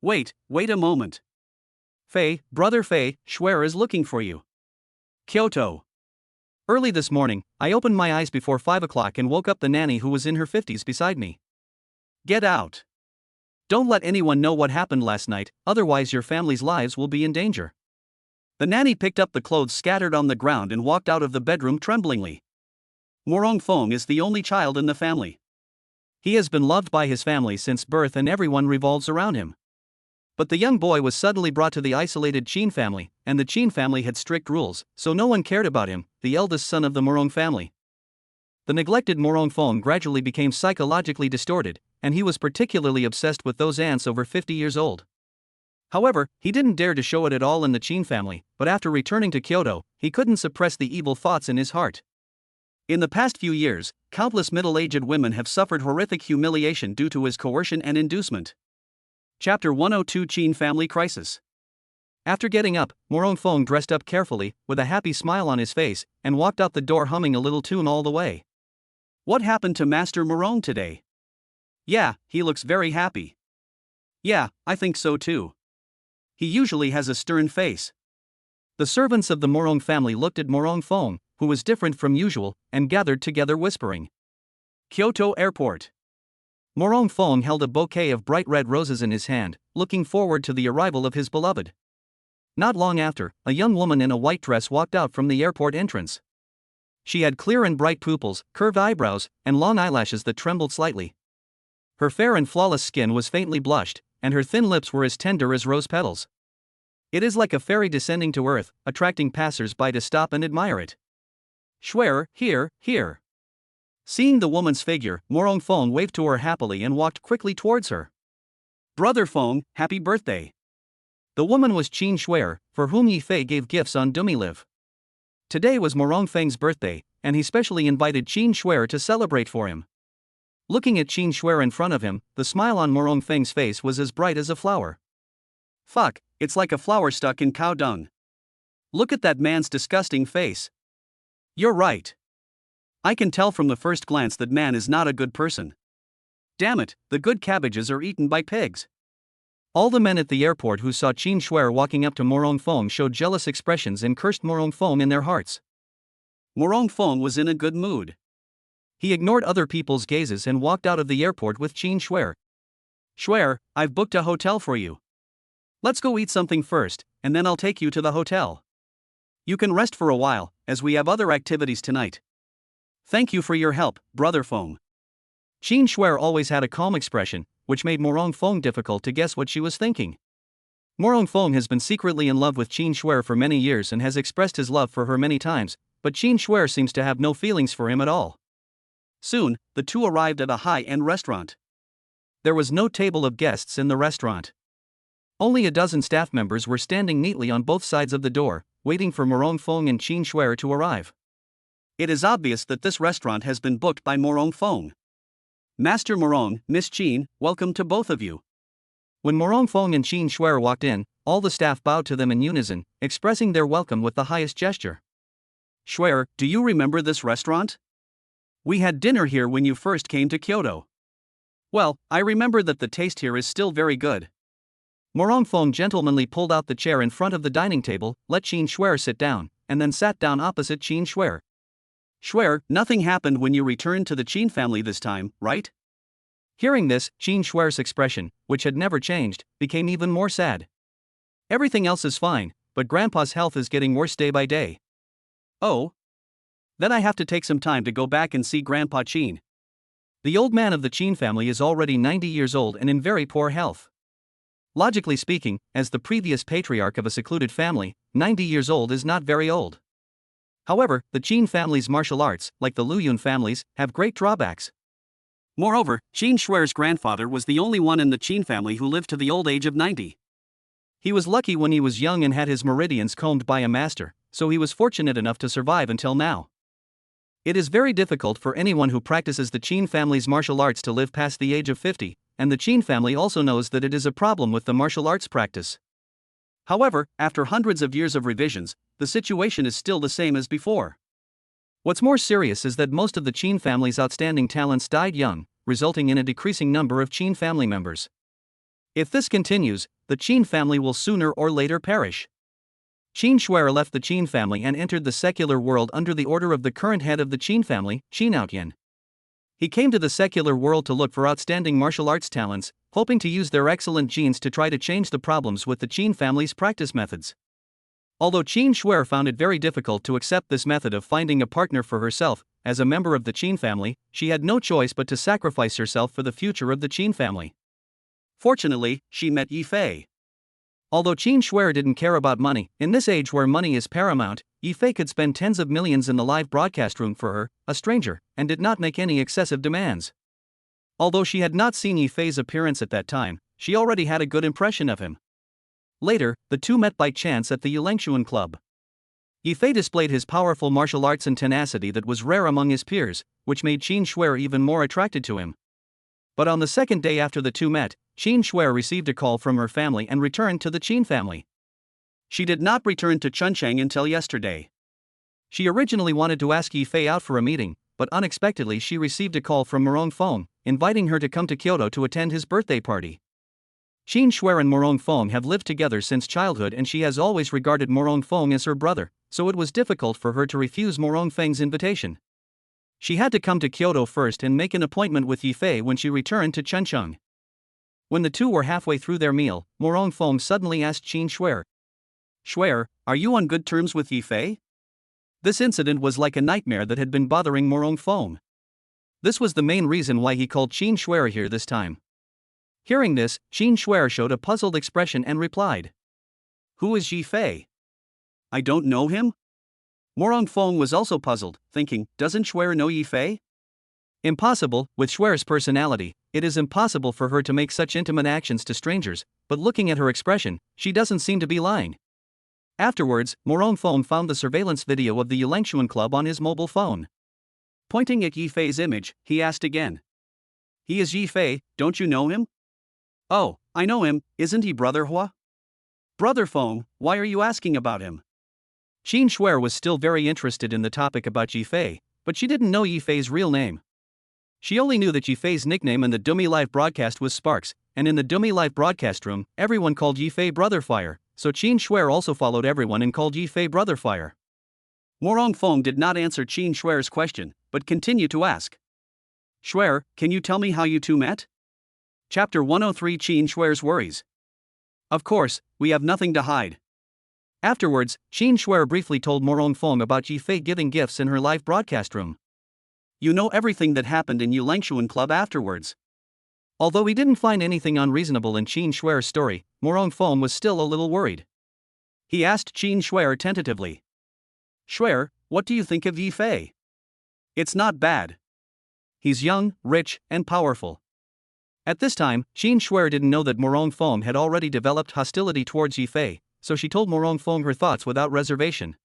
Wait a moment. Fei, Brother Fei, Schwer is looking for you. Kyoto. Early this morning, I opened my eyes before 5 o'clock and woke up the nanny who was in her 50s beside me. Get out. Don't let anyone know what happened last night, otherwise your family's lives will be in danger. The nanny picked up the clothes scattered on the ground and walked out of the bedroom tremblingly. Morong Feng is the only child in the family. He has been loved by his family since birth and everyone revolves around him. But the young boy was suddenly brought to the isolated Qin family, and the Qin family had strict rules, so no one cared about him, the eldest son of the Morong family. The neglected Morong Feng gradually became psychologically distorted, and he was particularly obsessed with those ants over 50 years old. However, he didn't dare to show it at all in the Qin family, but after returning to Kyoto, he couldn't suppress the evil thoughts in his heart. In the past few years, countless middle-aged women have suffered horrific humiliation due to his coercion and inducement. Chapter 102 Qin Family Crisis. After getting up, Morong Feng dressed up carefully, with a happy smile on his face, and walked out the door humming a little tune all the way. What happened to Master Morong today? Yeah, he looks very happy. Yeah, I think so too. He usually has a stern face. The servants of the Morong family looked at Morong Fong, who was different from usual, and gathered together whispering. Kyoto Airport. Morong Fong held a bouquet of bright red roses in his hand, looking forward to the arrival of his beloved. Not long after, a young woman in a white dress walked out from the airport entrance. She had clear and bright pupils, curved eyebrows, and long eyelashes that trembled slightly. Her fair and flawless skin was faintly blushed, and her thin lips were as tender as rose petals. It is like a fairy descending to earth, attracting passers-by to stop and admire it. Schwer, here, here. Seeing the woman's figure, Morong Fong waved to her happily and walked quickly towards her. Brother Fong, happy birthday. The woman was Qin Schwer, for whom Yi Fei gave gifts on Dumilive. Today was Morong Feng's birthday, and he specially invited Qin Schwer to celebrate for him. Looking at Qin Schwer in front of him, the smile on Morong Feng's face was as bright as a flower. Fuck, it's like a flower stuck in cow dung. Look at that man's disgusting face. You're right. I can tell from the first glance that man is not a good person. Damn it, the good cabbages are eaten by pigs. All the men at the airport who saw Qin Schwer walking up to Morong Fong showed jealous expressions and cursed Morong Fong in their hearts. Morong Fong was in a good mood. He ignored other people's gazes and walked out of the airport with Qin Schwer. Schwer, I've booked a hotel for you. Let's go eat something first, and then I'll take you to the hotel. You can rest for a while, as we have other activities tonight. Thank you for your help, Brother Fong. Qin Schwer always had a calm expression, which made Morong Fong difficult to guess what she was thinking. Morong Fong has been secretly in love with Qin Schwer for many years and has expressed his love for her many times, but Qin Schwer seems to have no feelings for him at all. Soon, the two arrived at a high-end restaurant. There was no table of guests in the restaurant. Only a dozen staff members were standing neatly on both sides of the door, waiting for Morong Fong and Qin Schwer to arrive. It is obvious that this restaurant has been booked by Morong Fong. Master Morong, Miss Qin, welcome to both of you. When Morong Fong and Qin Schwer walked in, all the staff bowed to them in unison, expressing their welcome with the highest gesture. Schwer, do you remember this restaurant? We had dinner here when you first came to Kyoto. Well, I remember that the taste here is still very good. Morong Fong gentlemanly pulled out the chair in front of the dining table, let Qin Schwer sit down, and then sat down opposite Qin Schwer. Schwer, nothing happened when you returned to the Qin family this time, right? Hearing this, Qin Schwer's expression, which had never changed, became even more sad. Everything else is fine, but Grandpa's health is getting worse day by day. Oh? Then I have to take some time to go back and see Grandpa Qin. The old man of the Qin family is already 90 years old and in very poor health. Logically speaking, as the previous patriarch of a secluded family, 90 years old is not very old. However, the Qin family's martial arts, like the Luyun family's, have great drawbacks. Moreover, Qin Schwer's grandfather was the only one in the Qin family who lived to the old age of 90. He was lucky when he was young and had his meridians combed by a master, so he was fortunate enough to survive until now. It is very difficult for anyone who practices the Qin family's martial arts to live past the age of 50, and the Qin family also knows that it is a problem with the martial arts practice. However, after hundreds of years of revisions, the situation is still the same as before. What's more serious is that most of the Qin family's outstanding talents died young, resulting in a decreasing number of Qin family members. If this continues, the Qin family will sooner or later perish. Qin Schwer left the Qin family and entered the secular world under the order of the current head of the Qin family, Qin Outyan. He came to the secular world to look for outstanding martial arts talents, hoping to use their excellent genes to try to change the problems with the Qin family's practice methods. Although Qin Schwer found it very difficult to accept this method of finding a partner for herself, as a member of the Qin family, she had no choice but to sacrifice herself for the future of the Qin family. Fortunately, she met Yi Fei. Although Qin Schwer didn't care about money, in this age where money is paramount, Yi Fei could spend tens of millions in the live broadcast room for her, a stranger, and did not make any excessive demands. Although she had not seen Yi Fei's appearance at that time, she already had a good impression of him. Later, the two met by chance at the Yulengshuan Club. Yi Fei displayed his powerful martial arts and tenacity that was rare among his peers, which made Qin Schwer even more attracted to him. But on the second day after the two met, Qin Schwer received a call from her family and returned to the Qin family. She did not return to Chuncheng until yesterday. She originally wanted to ask Yi Fei out for a meeting, but unexpectedly she received a call from Morong Fong, inviting her to come to Kyoto to attend his birthday party. Qin Shuer and Morong Fong have lived together since childhood and she has always regarded Morong Fong as her brother, so it was difficult for her to refuse Morong Feng's invitation. She had to come to Kyoto first and make an appointment with Yifei when she returned to Chuncheon. When the two were halfway through their meal, Morong Fong suddenly asked Qin Shuer, "Shuer, are you on good terms with Yifei?" This incident was like a nightmare that had been bothering Morong Fong. This was the main reason why he called Qin Shuer here this time. Hearing this, Qin Shuer showed a puzzled expression and replied, "Who is Yifei? I don't know him?" Morong Fong was also puzzled, thinking, doesn't Shuer know Yifei? Impossible. With Shuer's personality, it is impossible for her to make such intimate actions to strangers, but looking at her expression, she doesn't seem to be lying. Afterwards, Morong Fong found the surveillance video of the Yulangchuan Club on his mobile phone. Pointing at Yifei's image, he asked again, "He is Yifei, don't you know him?" "Oh, I know him, isn't he Brother Hua?" "Brother Fong, why are you asking about him?" Qin Shuer was still very interested in the topic about Yifei, but she didn't know Yifei's real name. She only knew that Yifei's nickname in the Dummy Live broadcast was Sparks, and in the Dummy Live broadcast room, everyone called Yifei Brother Fire, so Qin Shuer also followed everyone and called Yifei Brother Fire. Morong Fong did not answer Qin Shuer's question, but continued to ask, "Shuer, can you tell me how you two met?" Chapter 103 Qin Shuer's Worries. Of course, we have nothing to hide. Afterwards, Qin Shuer briefly told Morong Fong about Yifei giving gifts in her live broadcast room. "You know everything that happened in Yulangchuan Club afterwards." Although he didn't find anything unreasonable in Qin Shuer's story, Morong Fong was still a little worried. He asked Qin Shuer tentatively, "Shuer, what do you think of Yifei?" "It's not bad. He's young, rich, and powerful." At this time, Qin Shuer didn't know that Morong Fong had already developed hostility towards Yifei, so she told Morong Fong her thoughts without reservation.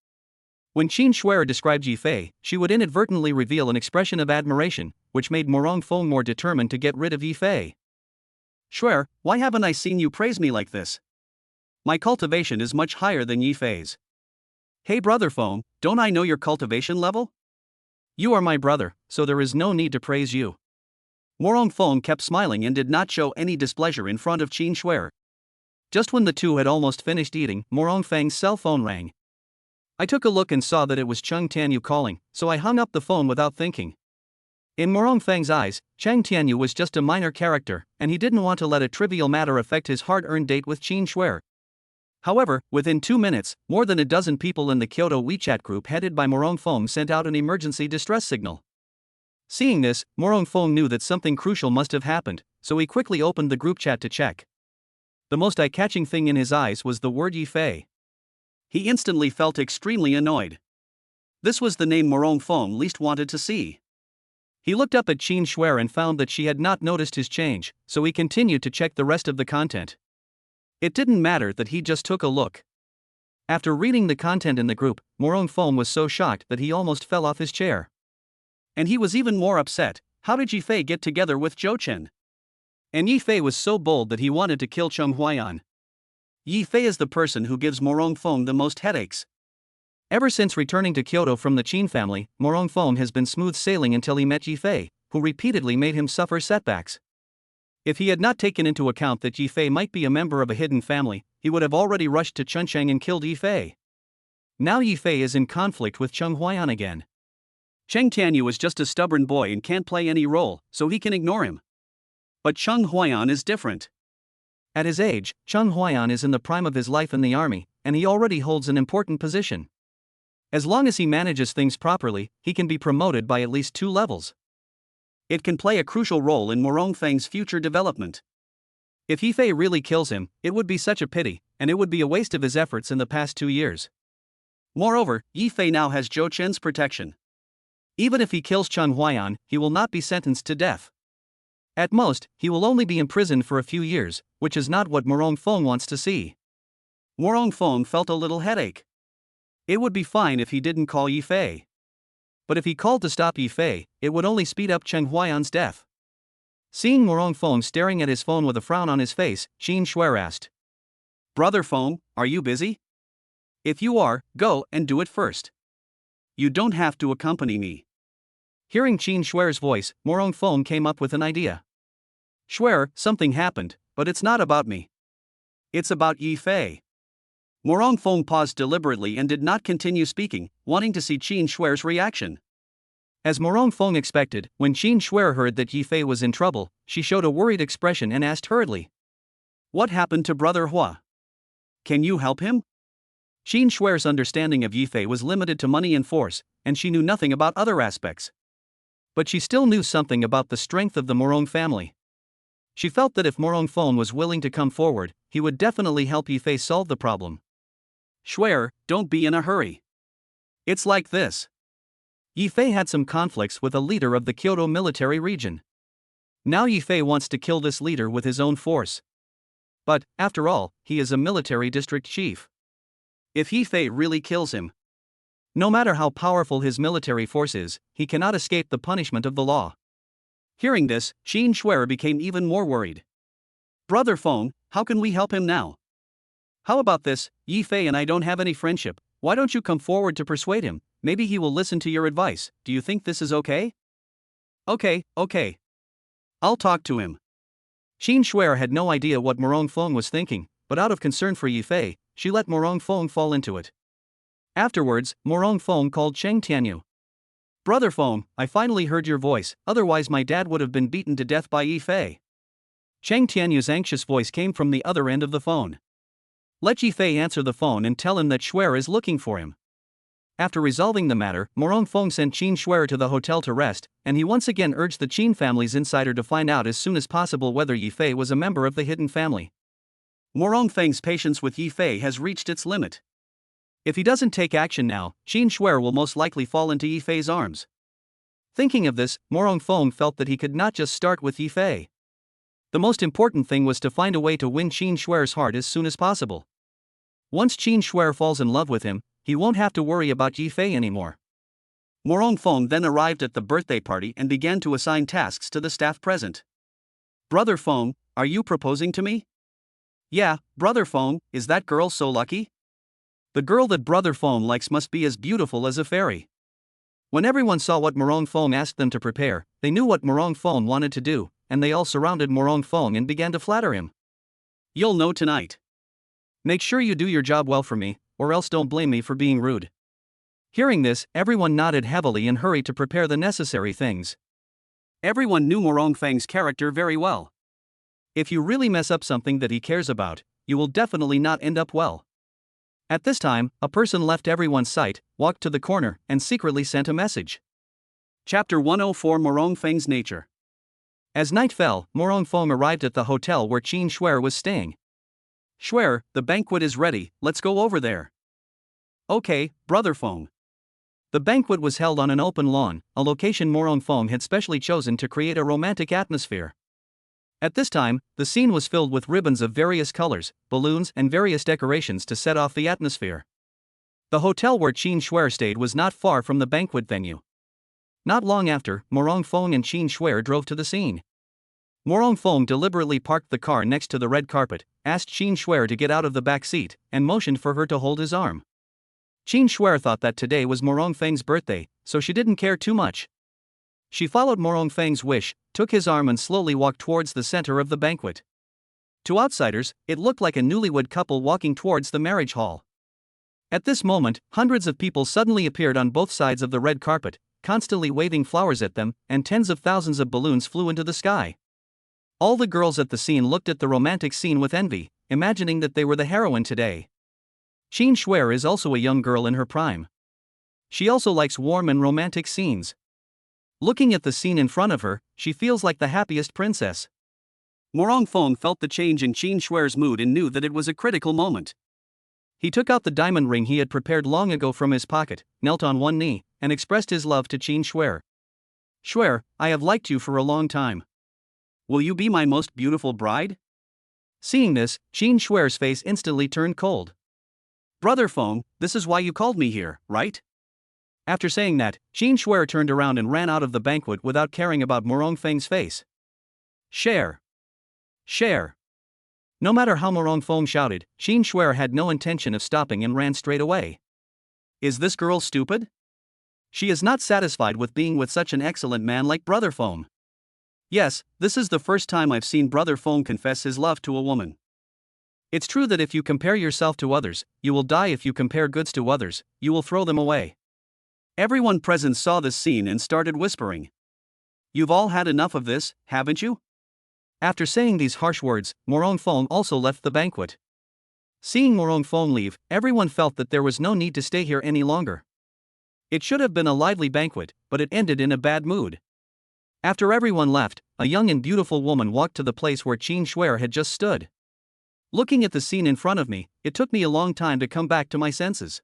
When Qin Shuer described Yifei, she would inadvertently reveal an expression of admiration, which made Morong Fong more determined to get rid of Yifei. "Shuer, why haven't I seen you praise me like this? My cultivation is much higher than Yifei's." "Hey Brother Fong, don't I know your cultivation level? You are my brother, so there is no need to praise you." Morong Fong kept smiling and did not show any displeasure in front of Qin Shuer. Just when the two had almost finished eating, Morong Feng's cell phone rang. I took a look and saw that it was Cheng Tianyu calling, so I hung up the phone without thinking. In Morong Feng's eyes, Cheng Tianyu was just a minor character, and he didn't want to let a trivial matter affect his hard-earned date with Qin Shuer. However, within 2 minutes, more than a dozen people in the Kyoto WeChat group headed by Morong Fong sent out an emergency distress signal. Seeing this, Morong Fong knew that something crucial must have happened, so he quickly opened the group chat to check. The most eye-catching thing in his eyes was the word Yifei. He instantly felt extremely annoyed. This was the name Morong Fong least wanted to see. He looked up at Qin Shuer and found that she had not noticed his change, so he continued to check the rest of the content. It didn't matter that he just took a look. After reading the content in the group, Morong Fong was so shocked that he almost fell off his chair. And he was even more upset. How did Yifei get together with Zhou Chen? And Yifei was so bold that he wanted to kill Cheng Huaiyan. Yifei is the person who gives Morong Fong the most headaches. Ever since returning to Kyoto from the Qin family, Morong Fong has been smooth sailing until he met Yifei, who repeatedly made him suffer setbacks. If he had not taken into account that Yifei might be a member of a hidden family, he would have already rushed to Chuncheng and killed Yifei. Now Yifei is in conflict with Cheng Huaiyan again. Cheng Tianyu is just a stubborn boy and can't play any role, so he can ignore him. But Cheng Huaiyan is different. At his age, Cheng Huaiyan is in the prime of his life in the army, and he already holds an important position. As long as he manages things properly, he can be promoted by at least 2 levels. It can play a crucial role in Morong Feng's future development. If Yifei really kills him, it would be such a pity, and it would be a waste of his efforts in the past 2 years. Moreover, Yifei now has Zhou Chen's protection. Even if he kills Cheng Huaiyan, he will not be sentenced to death. At most, he will only be imprisoned for a few years, which is not what Morong Fong wants to see. Morong Fong felt a little headache. It would be fine if he didn't call Yifei. But if he called to stop Yifei, it would only speed up Cheng Huaiyan's death. Seeing Morong Fong staring at his phone with a frown on his face, Qin Shuer asked, "Brother Fong, are you busy? If you are, go and do it first. You don't have to accompany me." Hearing Qin Shuer's voice, Morong Fong came up with an idea. Swear, something happened, but it's not about me. It's about Yi Fei. Morong Feng paused deliberately and did not continue speaking, wanting to see Qin Shuer's reaction. As Morong Feng expected, when Qin Shuer heard that Yi Fei was in trouble, she showed a worried expression and asked hurriedly, "What happened to Brother Hua? Can you help him?" Qin Shuer's understanding of Yi Fei was limited to money and force, and she knew nothing about other aspects. But she still knew something about the strength of the Morong family. She felt that if Morong Feng was willing to come forward, he would definitely help Yi Fei solve the problem. "Shuer, don't be in a hurry. It's like this. Yi Fei had some conflicts with a leader of the Kyoto military region. Now Yi Fei wants to kill this leader with his own force. But, after all, he is a military district chief. If Yi Fei really kills him, no matter how powerful his military force is, he cannot escape the punishment of the law." Hearing this, Qin Shuer became even more worried. "Brother Feng, how can we help him now? How about this? Yi Fei and I don't have any friendship. Why don't you come forward to persuade him? Maybe he will listen to your advice. Do you think this is okay?" Okay. I'll talk to him." Qin Shuer had no idea what Morong Feng was thinking, but out of concern for Yi Fei, she let Morong Feng fall into it. Afterwards, Morong Feng called Cheng Tianyu. "Brother Feng, I finally heard your voice, otherwise my dad would have been beaten to death by Yi Fei." Cheng Tianyu's anxious voice came from the other end of the phone. "Let Yi Fei answer the phone and tell him that Shuer is looking for him." After resolving the matter, Morong Feng sent Qin Shuer to the hotel to rest, and he once again urged the Qin family's insider to find out as soon as possible whether Yi Fei was a member of the hidden family. Morong Feng's patience with Yi Fei has reached its limit. If he doesn't take action now, Qin Shuer will most likely fall into Yi Fei's arms. Thinking of this, Morong Feng felt that he could not just start with Yi Fei. The most important thing was to find a way to win Qin Shuer's heart as soon as possible. Once Qin Shuer falls in love with him, he won't have to worry about Yi Fei anymore. Morong Feng then arrived at the birthday party and began to assign tasks to the staff present. "Brother Feng, are you proposing to me?" "Yeah, Brother Feng, is that girl so lucky? The girl that Brother Feng likes must be as beautiful as a fairy." When everyone saw what Morong Feng asked them to prepare, they knew what Morong Feng wanted to do, and they all surrounded Morong Feng and began to flatter him. "You'll know tonight. Make sure you do your job well for me, or else don't blame me for being rude." Hearing this, everyone nodded heavily and hurried to prepare the necessary things. Everyone knew Morong Feng's character very well. If you really mess up something that he cares about, you will definitely not end up well. At this time, a person left everyone's sight, walked to the corner, and secretly sent a message. Chapter 104: Morong Feng's Nature. As night fell, Morong Feng arrived at the hotel where Qin Shuer was staying. "Shuer, the banquet is ready, let's go over there." "Okay, Brother Feng." The banquet was held on an open lawn, a location Morong Feng had specially chosen to create a romantic atmosphere. At this time, the scene was filled with ribbons of various colors, balloons, and various decorations to set off the atmosphere. The hotel where Qin Shuer stayed was not far from the banquet venue. Not long after, Morong Feng and Qin Shuer drove to the scene. Morong Feng deliberately parked the car next to the red carpet, asked Qin Shuer to get out of the back seat, and motioned for her to hold his arm. Qin Shuer thought that today was Morong Feng's birthday, so she didn't care too much. She followed Morong Feng's wish, took his arm and slowly walked towards the center of the banquet. To outsiders, it looked like a newlywed couple walking towards the marriage hall. At this moment, hundreds of people suddenly appeared on both sides of the red carpet, constantly waving flowers at them, and tens of thousands of balloons flew into the sky. All the girls at the scene looked at the romantic scene with envy, imagining that they were the heroine today. Qin Shuer is also a young girl in her prime. She also likes warm and romantic scenes. Looking at the scene in front of her, she feels like the happiest princess. Morong Feng felt the change in Qin Shuer's mood and knew that it was a critical moment. He took out the diamond ring he had prepared long ago from his pocket, knelt on one knee, and expressed his love to Qin Shuer. "Shuer, I have liked you for a long time. Will you be my most beautiful bride?" Seeing this, Qin Shuer's face instantly turned cold. "Brother Feng, this is why you called me here, right?" After saying that, Qin Shuer turned around and ran out of the banquet without caring about Morong Feng's face. "Share! Share!" No matter how Morong Feng shouted, Qin Shuer had no intention of stopping and ran straight away. Is this girl stupid? She is not satisfied with being with such an excellent man like Brother Feng. Yes, this is the first time I've seen Brother Feng confess his love to a woman. It's true that if you compare yourself to others, you will die. If you compare goods to others, you will throw them away. Everyone present saw this scene and started whispering. You've all had enough of this, haven't you? After saying these harsh words, Morong Feng also left the banquet. Seeing Morong Feng leave, everyone felt that there was no need to stay here any longer. It should have been a lively banquet, but it ended in a bad mood. After everyone left, a young and beautiful woman walked to the place where Qin Shuer had just stood. Looking at the scene in front of me, it took me a long time to come back to my senses.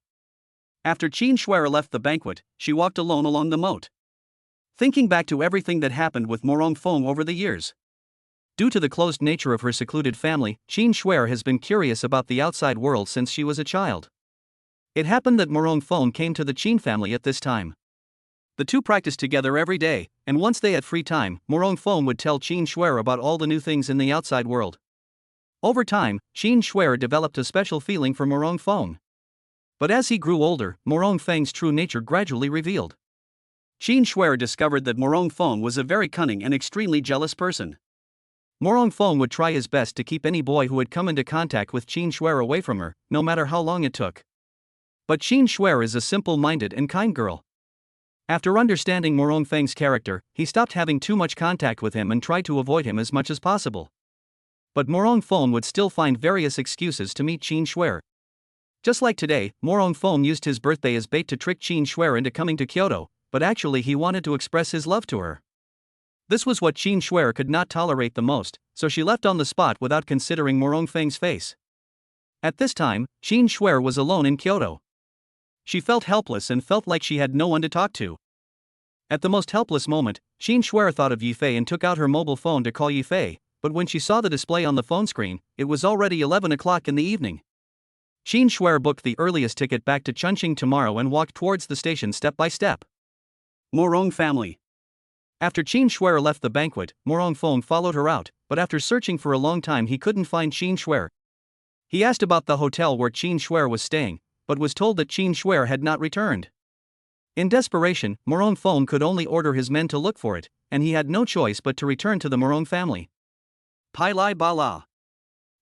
After Qin Shuer left the banquet, she walked alone along the moat. Thinking back to everything that happened with Morong Feng over the years. Due to the closed nature of her secluded family, Qin Shuer has been curious about the outside world since she was a child. It happened that Morong Feng came to the Qin family at this time. The two practiced together every day, and once they had free time, Morong Feng would tell Qin Shuer about all the new things in the outside world. Over time, Qin Shuer developed a special feeling for Morong Feng. But as he grew older, Morong Feng's true nature gradually revealed. Qin Shuer discovered that Morong Feng was a very cunning and extremely jealous person. Morong Feng would try his best to keep any boy who had come into contact with Qin Shuer away from her, no matter how long it took. But Qin Shuer is a simple-minded and kind girl. After understanding Morong Feng's character, he stopped having too much contact with him and tried to avoid him as much as possible. But Morong Feng would still find various excuses to meet Qin Shuer. Just like today, Morong Feng used his birthday as bait to trick Qin Shuer into coming to Kyoto, but actually he wanted to express his love to her. This was what Qin Shuer could not tolerate the most, so she left on the spot without considering Morong Feng's face. At this time, Qin Shuer was alone in Kyoto. She felt helpless and felt like she had no one to talk to. At the most helpless moment, Qin Shuer thought of Yifei and took out her mobile phone to call Yifei, but when she saw the display on the phone screen, it was already 11 o'clock in the evening. Qin Shuer booked the earliest ticket back to Chunqing tomorrow and walked towards the station step by step. Morong family. After Qin Shuer left the banquet, Morong Feng followed her out, but after searching for a long time he couldn't find Qin Shuer. He asked about the hotel where Qin Shuer was staying, but was told that Qin Shuer had not returned. In desperation, Morong Feng could only order his men to look for it, and he had no choice but to return to the Morong family. Pai Lai Ba La.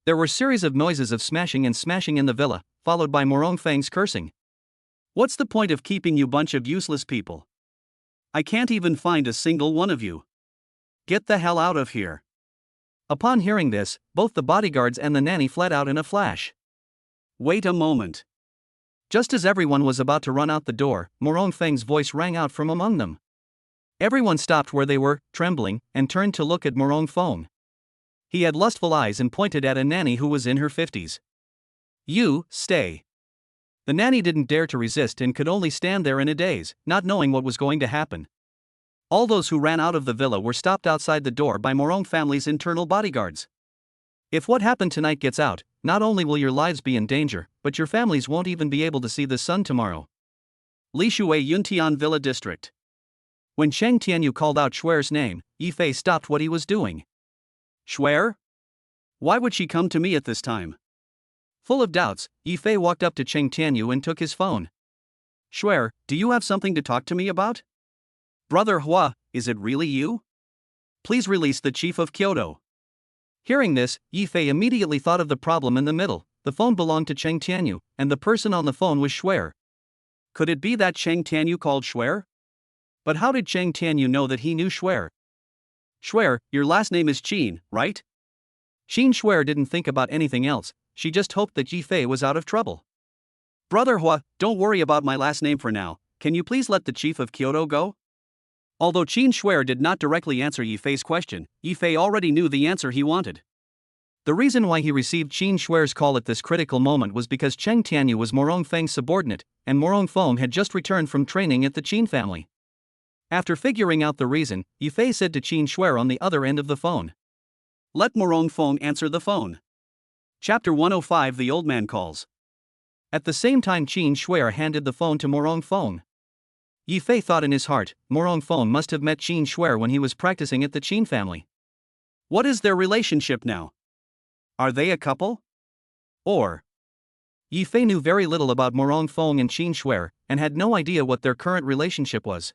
There were series of noises of smashing and smashing in the villa, followed by Morong Feng's cursing. What's the point of keeping you bunch of useless people? I can't even find a single one of you. Get the hell out of here. Upon hearing this, both the bodyguards and the nanny fled out in a flash. Wait a moment. Just as everyone was about to run out the door, Morong Feng's voice rang out from among them. Everyone stopped where they were, trembling, and turned to look at Morong Feng. He had lustful eyes and pointed at a nanny who was in her 50s. You, stay. The nanny didn't dare to resist and could only stand there in a daze, not knowing what was going to happen. All those who ran out of the villa were stopped outside the door by Morong family's internal bodyguards. If what happened tonight gets out, not only will your lives be in danger, but your families won't even be able to see the sun tomorrow. Li Shui Yuntian Villa District. When Cheng Tianyu called out Shuer's name, Yifei stopped what he was doing. Shuer? Why would she come to me at this time? Full of doubts, Yifei walked up to Cheng Tianyu and took his phone. Shuer, do you have something to talk to me about? Brother Hua, is it really you? Please release the chief of Kyoto. Hearing this, Yifei immediately thought of the problem in the middle. The phone belonged to Cheng Tianyu, and the person on the phone was Shuer. Could it be that Cheng Tianyu called Shuer? But how did Cheng Tianyu know that he knew Shuer? Shuer, your last name is Qin, right? Qin Shuer didn't think about anything else, she just hoped that Yifei was out of trouble. Brother Hua, don't worry about my last name for now, can you please let the chief of Kyoto go? Although Qin Shuer did not directly answer Yifei's question, Yifei already knew the answer he wanted. The reason why he received Qin Shuer's call at this critical moment was because Cheng Tianyu was Morong Feng's subordinate, and Morong Feng had just returned from training at the Qin family. After figuring out the reason, Yifei said to Qin Shuer on the other end of the phone. Let Morong Feng answer the phone. Chapter 105 The Old Man Calls. At the same time Qin Shuer handed the phone to Morong Feng. Yifei thought in his heart, Morong Feng must have met Qin Shuer when he was practicing at the Qin family. What is their relationship now? Are they a couple? Or? Yifei knew very little about Morong Feng and Qin Shuer, and had no idea what their current relationship was.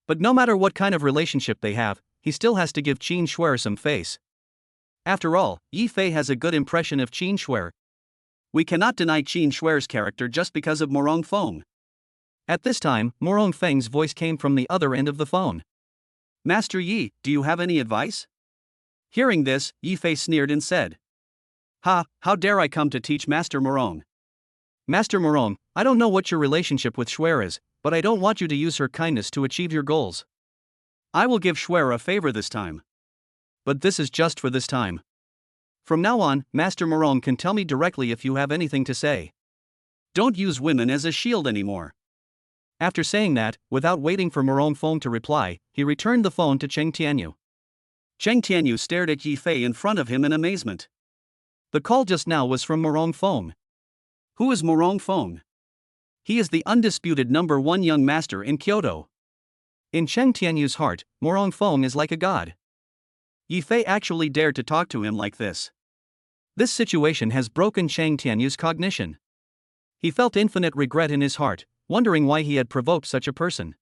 But no matter what kind of relationship they have, he still has to give Qin Shuer some face. After all, Yi Fei has a good impression of Qin Shuer. We cannot deny Qin Shuer's character just because of Morong Feng. At this time, Morong Feng's voice came from the other end of the phone. Master Yi, do you have any advice? Hearing this, Yi Fei sneered and said, Ha, how dare I come to teach Master Morong? Master Morong, I don't know what your relationship with Shuer is, but I don't want you to use her kindness to achieve your goals. I will give Shuer a favor this time. But this is just for this time. From now on, Master Morong can tell me directly if you have anything to say. Don't use women as a shield anymore. After saying that, without waiting for Morong Feng to reply, he returned the phone to Cheng Tianyu. Cheng Tianyu stared at Yi Fei in front of him in amazement. The call just now was from Morong Feng. Who is Morong Feng? He is the undisputed #1 young master in Kyoto. In Cheng Tianyu's heart, Morong Feng is like a god. Yi Fei actually dared to talk to him like this. This situation has broken Cheng Tianyu's cognition. He felt infinite regret in his heart, wondering why he had provoked such a person.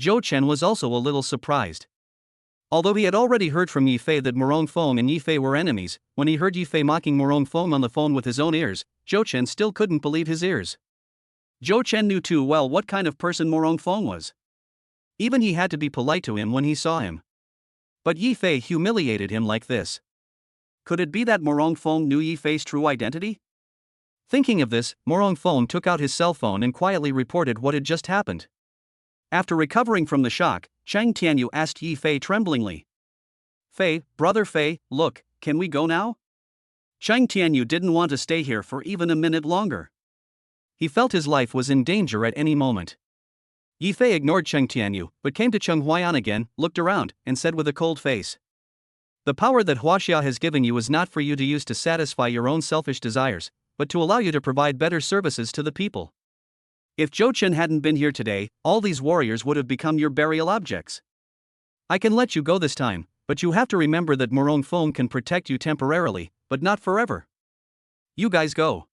Zhou Chen was also a little surprised. Although he had already heard from Yi Fei that Morong Feng and Yi Fei were enemies, when he heard Yi Fei mocking Morong Feng on the phone with his own ears, Zhou Chen still couldn't believe his ears. Zhou Chen knew too well what kind of person Morong Feng was. Even he had to be polite to him when he saw him. But Yi Fei humiliated him like this. Could it be that Morong Feng knew Yi Fei's true identity? Thinking of this, Morong Feng took out his cell phone and quietly reported what had just happened. After recovering from the shock, Cheng Tianyu asked Yi Fei tremblingly. Fei, brother Fei, look, can we go now? Cheng Tianyu didn't want to stay here for even a minute longer. He felt his life was in danger at any moment. Yi Fei ignored Cheng Tianyu, but came to Cheng Huaiyan again, looked around, and said with a cold face. The power that Huaxia has given you is not for you to use to satisfy your own selfish desires, but to allow you to provide better services to the people. If Zhou Chen hadn't been here today, all these warriors would have become your burial objects. I can let you go this time, but you have to remember that Morong Feng can protect you temporarily, but not forever. You guys go.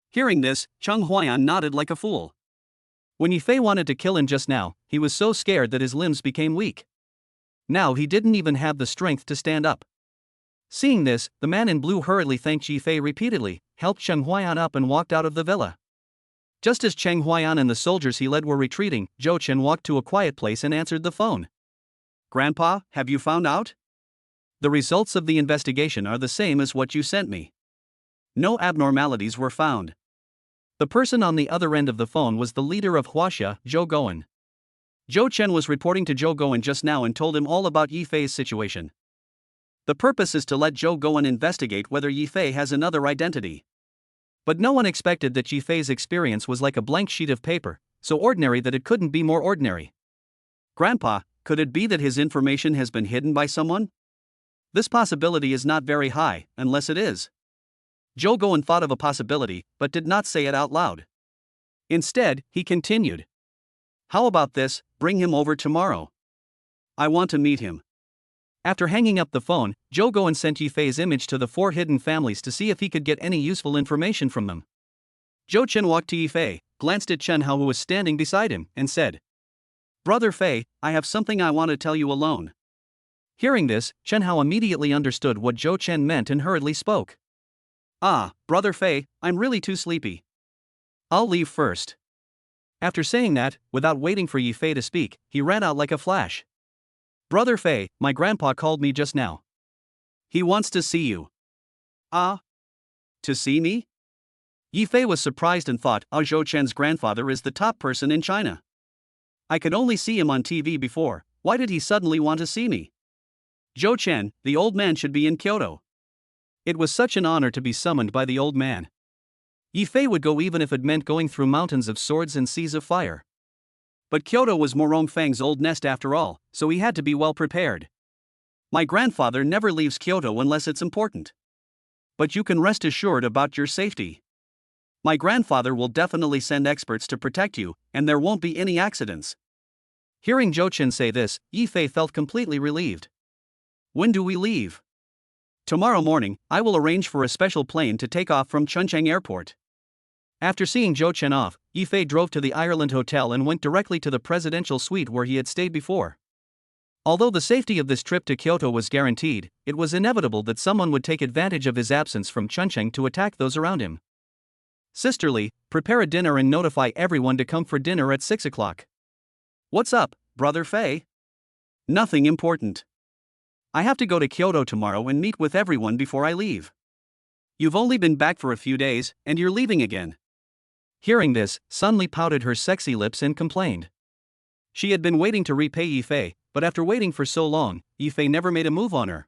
Hearing this, Cheng Huaiyan nodded like a fool. When Yi Fei wanted to kill him just now, he was so scared that his limbs became weak. Now he didn't even have the strength to stand up. Seeing this, the man in blue hurriedly thanked Yi Fei repeatedly, helped Cheng Huaiyan up and walked out of the villa. Just as Cheng Huaiyan and the soldiers he led were retreating, Zhou Chen walked to a quiet place and answered the phone. Grandpa, have you found out? The results of the investigation are the same as what you sent me. No abnormalities were found. The person on the other end of the phone was the leader of Huaxia, Zhou Gowen. Zhou Chen was reporting to Zhou Gowen just now and told him all about Yi Fei's situation. The purpose is to let Zhou Gowen investigate whether Yi Fei has another identity. But no one expected that Yi Fei's experience was like a blank sheet of paper, so ordinary that it couldn't be more ordinary. Grandpa, could it be that his information has been hidden by someone? This possibility is not very high, unless it is. Zhou Gowen thought of a possibility, but did not say it out loud. Instead, he continued. How about this, bring him over tomorrow. I want to meet him. After hanging up the phone, Zhou Gowen sent Yi Fei's image to the 4 hidden families to see if he could get any useful information from them. Zhou Chen walked to Yi Fei, glanced at Chen Hao who was standing beside him, and said, Brother Fei, I have something I want to tell you alone. Hearing this, Chen Hao immediately understood what Zhou Chen meant and hurriedly spoke. Ah, Brother Fei, I'm really too sleepy. I'll leave first. After saying that, without waiting for Yi Fei to speak, he ran out like a flash. Brother Fei, my grandpa called me just now. He wants to see you. Ah? To see me? Yi Fei was surprised and thought, Zhou Chen's grandfather is the top person in China. I could only see him on TV before, why did he suddenly want to see me? Zhou Chen, the old man should be in Kyoto. It was such an honor to be summoned by the old man. Yi Fei would go even if it meant going through mountains of swords and seas of fire. But Kyoto was Morong Feng's old nest after all, so he had to be well prepared. My grandfather never leaves Kyoto unless it's important. But you can rest assured about your safety. My grandfather will definitely send experts to protect you, and there won't be any accidents. Hearing Zhou Chen say this, Yi Fei felt completely relieved. When do we leave? Tomorrow morning, I will arrange for a special plane to take off from Chuncheng Airport. After seeing Zhou Chen off, Yi Fei drove to the Ireland Hotel and went directly to the presidential suite where he had stayed before. Although the safety of this trip to Kyoto was guaranteed, it was inevitable that someone would take advantage of his absence from Chuncheng to attack those around him. Sisterly, prepare a dinner and notify everyone to come for dinner at 6 o'clock. What's up, Brother Fei? Nothing important. I have to go to Kyoto tomorrow and meet with everyone before I leave. You've only been back for a few days, and you're leaving again. Hearing this, Sun Li pouted her sexy lips and complained. She had been waiting to repay Yi Fei, but after waiting for so long, Yi Fei never made a move on her.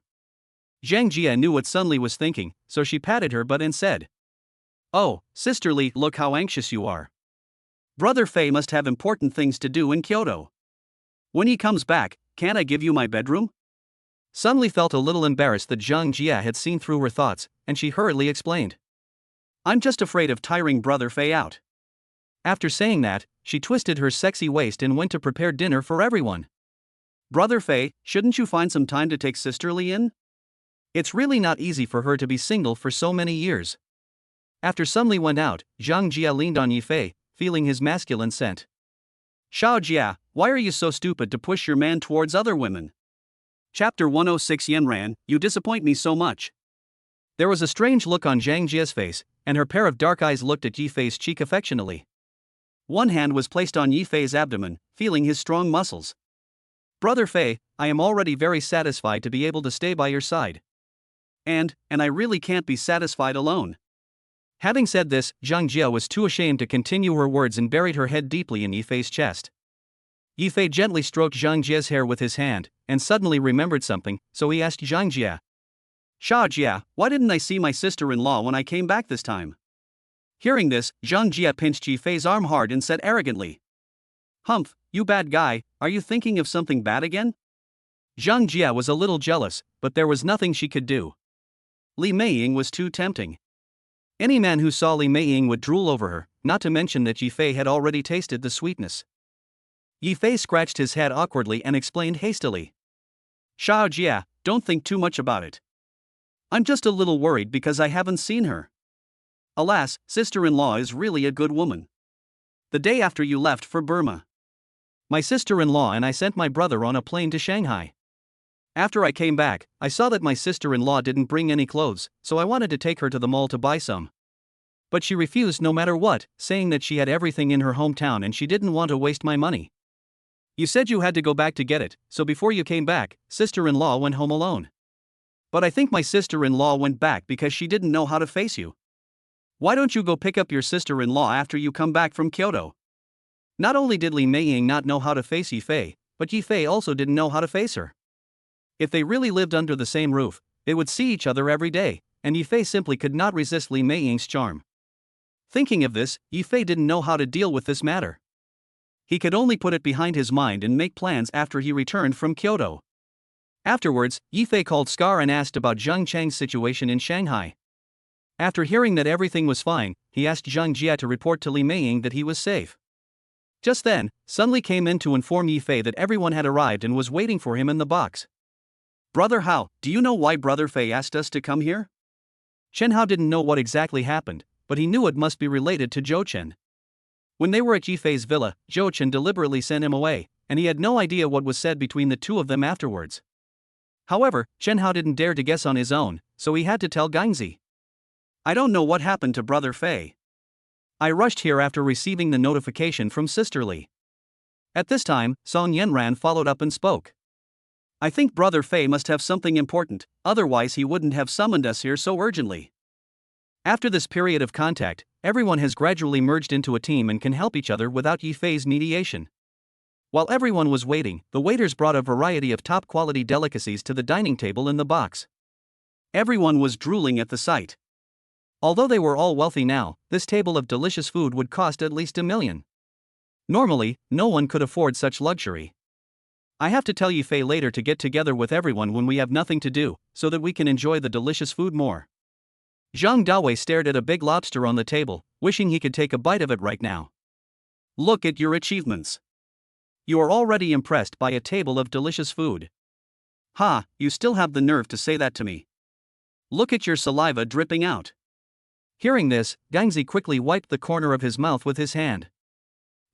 Zhang Jia knew what Sun Li was thinking, so she patted her butt and said, "Oh, Sister Li, look how anxious you are. Brother Fei must have important things to do in Kyoto. When he comes back, can't I give you my bedroom?" Sun Li felt a little embarrassed that Zhang Jia had seen through her thoughts, and she hurriedly explained, "I'm just afraid of tiring Brother Fei out." After saying that, she twisted her sexy waist and went to prepare dinner for everyone. "Brother Fei, shouldn't you find some time to take Sister Li in? It's really not easy for her to be single for so many years." After Sun Li went out, Zhang Jia leaned on Yi Fei, feeling his masculine scent. "Xiao Jia, why are you so stupid to push your man towards other women?" Chapter 106 Yanran, you disappoint me so much. There was a strange look on Zhang Jia's face, and her pair of dark eyes looked at Yi Fei's cheek affectionately. One hand was placed on Yi Fei's abdomen, feeling his strong muscles. "Brother Fei, I am already very satisfied to be able to stay by your side. And I really can't be satisfied alone." Having said this, Zhang Jia was too ashamed to continue her words and buried her head deeply in Yi Fei's chest. Yi Fei gently stroked Zhang Jia's hair with his hand, and suddenly remembered something, so he asked Zhang Jia, "Xiao Jia, why didn't I see my sister-in-law when I came back this time?" Hearing this, Zhang Jia pinched Yi Fei's arm hard and said arrogantly, "Humph, you bad guy, are you thinking of something bad again?" Zhang Jia was a little jealous, but there was nothing she could do. Li Meiying was too tempting. Any man who saw Li Meiying would drool over her, not to mention that Yi Fei had already tasted the sweetness. Yi Fei scratched his head awkwardly and explained hastily, "Xiao Jia, don't think too much about it. I'm just a little worried because I haven't seen her. Alas, sister-in-law is really a good woman. The day after you left for Burma, my sister-in-law and I sent my brother on a plane to Shanghai. After I came back, I saw that my sister-in-law didn't bring any clothes, so I wanted to take her to the mall to buy some. But she refused no matter what, saying that she had everything in her hometown and she didn't want to waste my money. You said you had to go back to get it, so before you came back, sister-in-law went home alone. But I think my sister-in-law went back because she didn't know how to face you. Why don't you go pick up your sister-in-law after you come back from Kyoto?" Not only did Li Meiying not know how to face Yi Fei, but Yi Fei also didn't know how to face her. If they really lived under the same roof, they would see each other every day, and Yi Fei simply could not resist Li Meiying's charm. Thinking of this, Yi Fei didn't know how to deal with this matter. He could only put it behind his mind and make plans after he returned from Kyoto. Afterwards, Yi Fei called Scar and asked about Zhang Chang's situation in Shanghai. After hearing that everything was fine, he asked Zhang Jia to report to Li Meiying that he was safe. Just then, Sun Li came in to inform Yi Fei that everyone had arrived and was waiting for him in the box. "Brother Hao, do you know why Brother Fei asked us to come here?" Chen Hao didn't know what exactly happened, but he knew it must be related to Zhou Chen. When they were at Yi Fei's villa, Zhou Chen deliberately sent him away, and he had no idea what was said between the two of them afterwards. However, Chen Hao didn't dare to guess on his own, so he had to tell Gangzi. "I don't know what happened to Brother Fei. I rushed here after receiving the notification from Sister Li." At this time, Song Yanran followed up and spoke. "I think Brother Fei must have something important, otherwise he wouldn't have summoned us here so urgently." After this period of contact, everyone has gradually merged into a team and can help each other without Yi Fei's mediation. While everyone was waiting, the waiters brought a variety of top-quality delicacies to the dining table in the box. Everyone was drooling at the sight. Although they were all wealthy now, this table of delicious food would cost at least $1 million. Normally, no one could afford such luxury. I have to tell Yi Fei later to get together with everyone when we have nothing to do, so that we can enjoy the delicious food more. Zhang Dawei stared at a big lobster on the table, wishing he could take a bite of it right now. "Look at your achievements. You are already impressed by a table of delicious food. Ha, you still have the nerve to say that to me. Look at your saliva dripping out." Hearing this, Gangzi quickly wiped the corner of his mouth with his hand.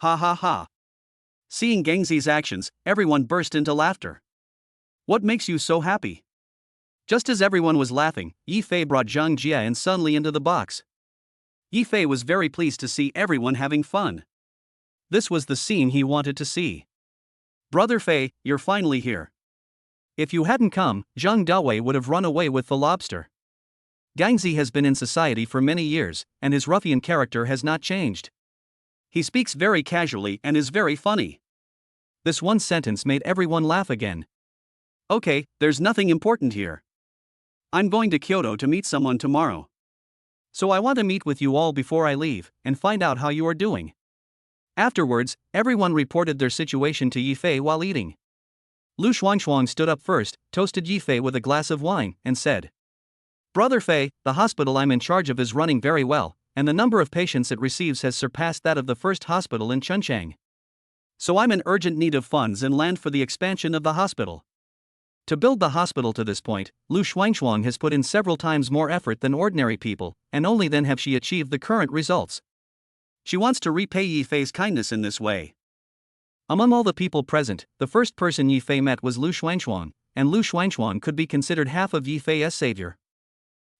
Ha ha ha. Seeing Gangzi's actions, everyone burst into laughter. What makes you so happy? Just as everyone was laughing, Yifei brought Zhang Jia and Sun Li into the box. Yifei was very pleased to see everyone having fun. This was the scene he wanted to see. Brother Fei, you're finally here. If you hadn't come, Zhang Dawei would have run away with the lobster. Gangzi has been in society for many years, and his ruffian character has not changed. He speaks very casually and is very funny. This one sentence made everyone laugh again. Okay, there's nothing important here. I'm going to Kyoto to meet someone tomorrow. So I want to meet with you all before I leave, and find out how you are doing. Afterwards, everyone reported their situation to Yifei while eating. Lu Xuanxuang stood up first, toasted Yifei with a glass of wine, and said, Brother Fei, the hospital I'm in charge of is running very well, and the number of patients it receives has surpassed that of the first hospital in Chunchang. So I'm in urgent need of funds and land for the expansion of the hospital. To build the hospital to this point, Lu Xuanxuang has put in several times more effort than ordinary people, and only then have she achieved the current results. She wants to repay Yifei's kindness in this way. Among all the people present, the first person Yifei met was Lu Xuanxuang, and Lu Xuanxuang could be considered half of Yifei's savior.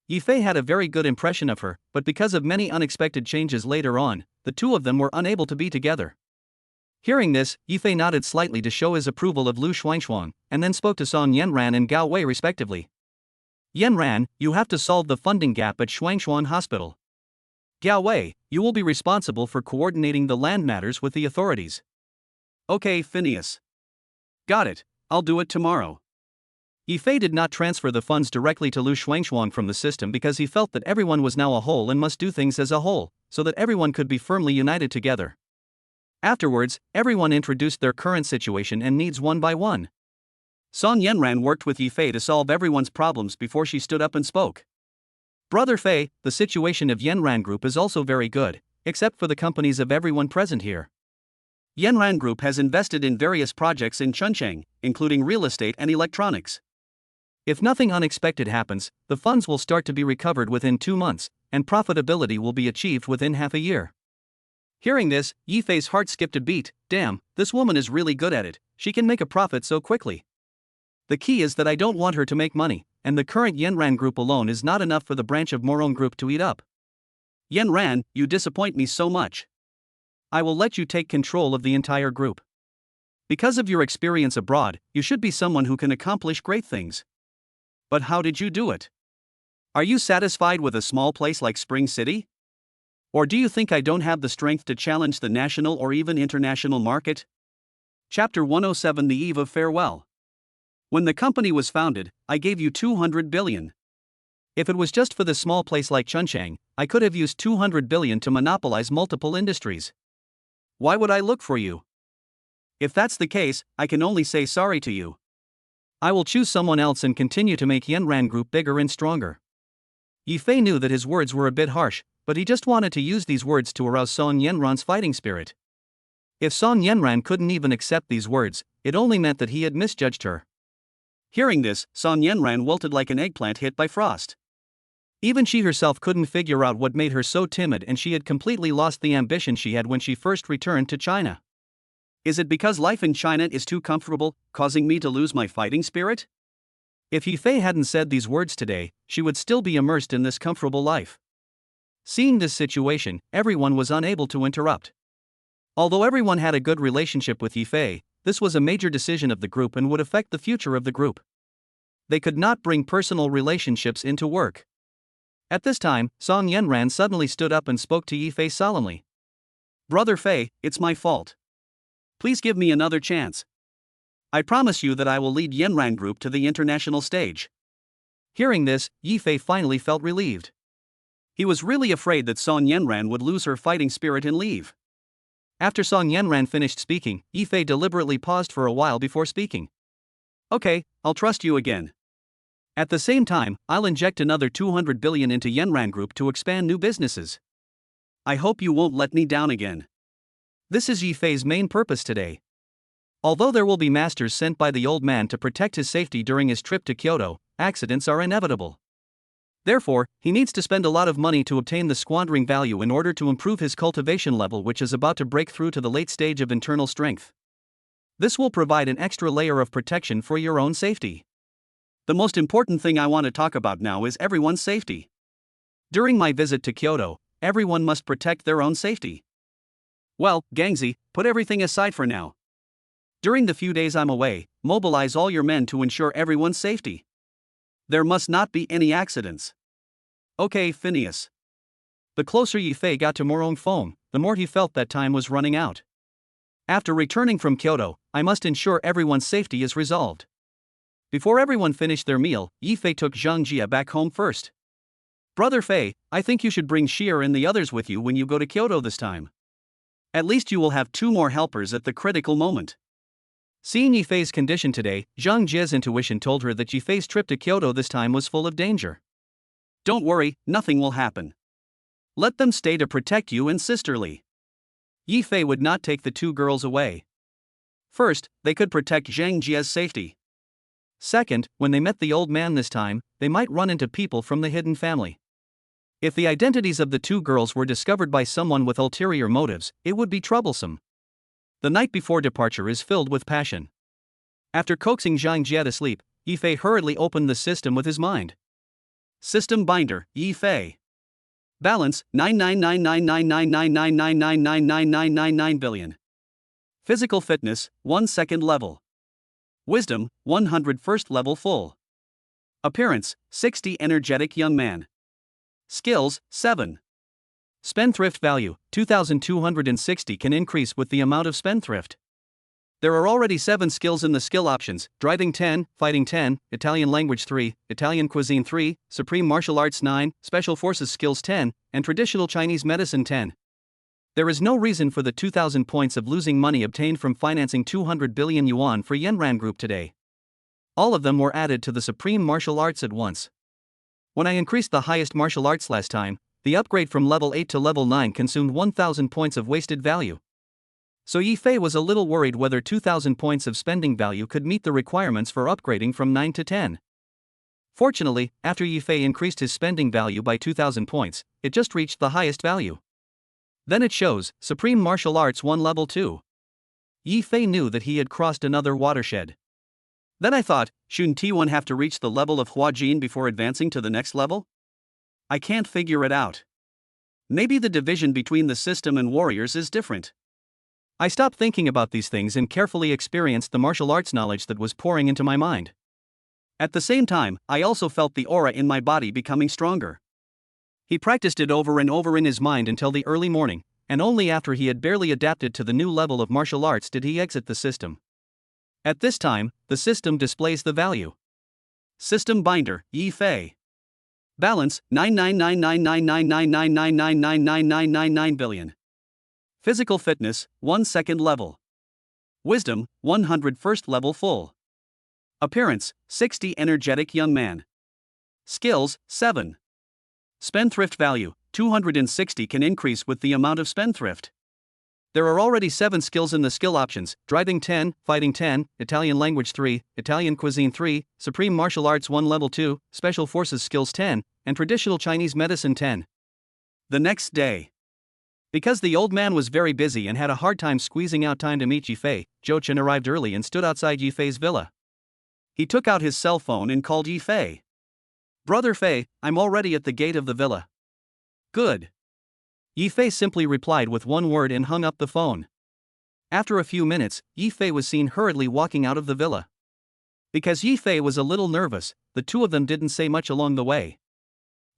Yifei had a very good impression of her, but because of many unexpected changes later on, the two of them were unable to be together. Hearing this, Yifei nodded slightly to show his approval of Lu Xuanxuang, and then spoke to Song Yanran and Gao Wei respectively. Yanran, you have to solve the funding gap at Xuanxuan Hospital. Gao Wei, you will be responsible for coordinating the land matters with the authorities. Okay, Phineas. Got it, I'll do it tomorrow. Yifei did not transfer the funds directly to Lu Xuanxuang from the system because he felt that everyone was now a whole and must do things as a whole, so that everyone could be firmly united together. Afterwards, everyone introduced their current situation and needs one by one. Song Yanran worked with Yifei to solve everyone's problems before she stood up and spoke. Brother Fei, the situation of Yanran Group is also very good, except for the companies of everyone present here. Yanran Group has invested in various projects in Chunchang, including real estate and electronics. If nothing unexpected happens, the funds will start to be recovered within 2 months, and profitability will be achieved within half a year. Hearing this, Yifei's heart skipped a beat. Damn, this woman is really good at it, she can make a profit so quickly. The key is that I don't want her to make money, and the current Yanran Group alone is not enough for the branch of Morong Group to eat up. Yanran, you disappoint me so much. I will let you take control of the entire group. Because of your experience abroad, you should be someone who can accomplish great things. But how did you do it? Are you satisfied with a small place like Spring City? Or do you think I don't have the strength to challenge the national or even international market? Chapter 107 The Eve of Farewell. When the company was founded, I gave you 200 billion. If it was just for the small place like Chunchang, I could have used 200 billion to monopolize multiple industries. Why would I look for you? If that's the case, I can only say sorry to you. I will choose someone else and continue to make Yanran Group bigger and stronger. Yifei knew that his words were a bit harsh, but he just wanted to use these words to arouse Song Yanran's fighting spirit. If Song Yanran couldn't even accept these words, it only meant that he had misjudged her. Hearing this, Song Yanran wilted like an eggplant hit by frost. Even she herself couldn't figure out what made her so timid, and she had completely lost the ambition she had when she first returned to China. Is it because life in China is too comfortable, causing me to lose my fighting spirit? If Yifei hadn't said these words today, she would still be immersed in this comfortable life. Seeing this situation, everyone was unable to interrupt. Although everyone had a good relationship with Yifei, this was a major decision of the group and would affect the future of the group. They could not bring personal relationships into work. At this time, Song Yanran suddenly stood up and spoke to Yifei solemnly. Brother Fei, it's my fault. Please give me another chance. I promise you that I will lead Yanran Group to the international stage. Hearing this, Yifei finally felt relieved. He was really afraid that Song Yanran would lose her fighting spirit and leave. After Song Yanran finished speaking, Yifei deliberately paused for a while before speaking. Okay, I'll trust you again. At the same time, I'll inject another 200 billion into Yanran Group to expand new businesses. I hope you won't let me down again. This is Yifei's main purpose today. Although there will be masters sent by the old man to protect his safety during his trip to Kyoto, accidents are inevitable. Therefore, he needs to spend a lot of money to obtain the squandering value in order to improve his cultivation level, which is about to break through to the late stage of internal strength. This will provide an extra layer of protection for your own safety. The most important thing I want to talk about now is everyone's safety. During my visit to Kyoto, everyone must protect their own safety. Well, Gangzi, put everything aside for now. During the few days I'm away, mobilize all your men to ensure everyone's safety. There must not be any accidents. Okay, Phineas. The closer Yi Fei got to Morongfeng, the more he felt that time was running out. After returning from Kyoto, I must ensure everyone's safety is resolved. Before everyone finished their meal, Yi Fei took Zhang Jia back home first. Brother Fei, I think you should bring Xier and the others with you when you go to Kyoto this time. At least you will have 2 more helpers at the critical moment. Seeing Yi Fei's condition today, Zhang Jia's intuition told her that Yi Fei's trip to Kyoto this time was full of danger. Don't worry, nothing will happen. Let them stay to protect you and sisterly. Yi Fei would not take the 2 girls away. First, they could protect Zhang Jia's safety. Second, when they met the old man this time, they might run into people from the hidden family. If the identities of the 2 girls were discovered by someone with ulterior motives, it would be troublesome. The night before departure is filled with passion. After coaxing Zhang Jia to sleep, Yi Fei hurriedly opened the system with his mind. System binder, Yi Fei. Balance, 999999999999999 billion. Physical fitness, 1 second level. Wisdom, 101st level full. Appearance, 60 energetic young man. Skills, 7. Spendthrift value, 2260 can increase with the amount of spendthrift. There are already 7 skills in the skill options: driving 10, fighting 10, Italian language 3, Italian cuisine 3, supreme martial arts 9, special forces skills 10, and traditional Chinese medicine 10. There is no reason for the 2,000 points of losing money obtained from financing 200 billion yuan for Yenran Group today. All of them were added to the supreme martial arts at once. When I increased the highest martial arts last time, the upgrade from level 8 to level 9 consumed 1,000 points of wasted value. So Yi Fei was a little worried whether 2,000 points of spending value could meet the requirements for upgrading from 9 to 10. Fortunately, after Yi Fei increased his spending value by 2,000 points, it just reached the highest value. Then it shows, Supreme Martial Arts 1 level 2. Yi Fei knew that he had crossed another watershed. Then I thought, shouldn't T1 have to reach the level of Huajin before advancing to the next level? I can't figure it out. Maybe the division between the system and warriors is different. I stopped thinking about these things and carefully experienced the martial arts knowledge that was pouring into my mind. At the same time, I also felt the aura in my body becoming stronger. He practiced it over and over in his mind until the early morning, and only after he had barely adapted to the new level of martial arts did he exit the system. At this time, the system displays the value. System binder, Yi Fei. Balance, 9999999999999 billion. Physical fitness, 1 second level. Wisdom, 101st level full. Appearance, 60 energetic young man. Skills, 7. Spendthrift value, 260 can increase with the amount of spendthrift. There are already 7 skills in the skill options: driving 10, fighting 10, Italian language 3, Italian cuisine 3, supreme martial arts 1 level 2, special forces skills 10, and traditional Chinese medicine 10. The next day. Because the old man was very busy and had a hard time squeezing out time to meet Yi Fei, Zhou Chen arrived early and stood outside Yi Fei's villa. He took out his cell phone and called Yi Fei. "Brother Fei, I'm already at the gate of the villa." "Good." Yi Fei simply replied with one word and hung up the phone. After a few minutes, Yi Fei was seen hurriedly walking out of the villa. Because Yi Fei was a little nervous, the two of them didn't say much along the way.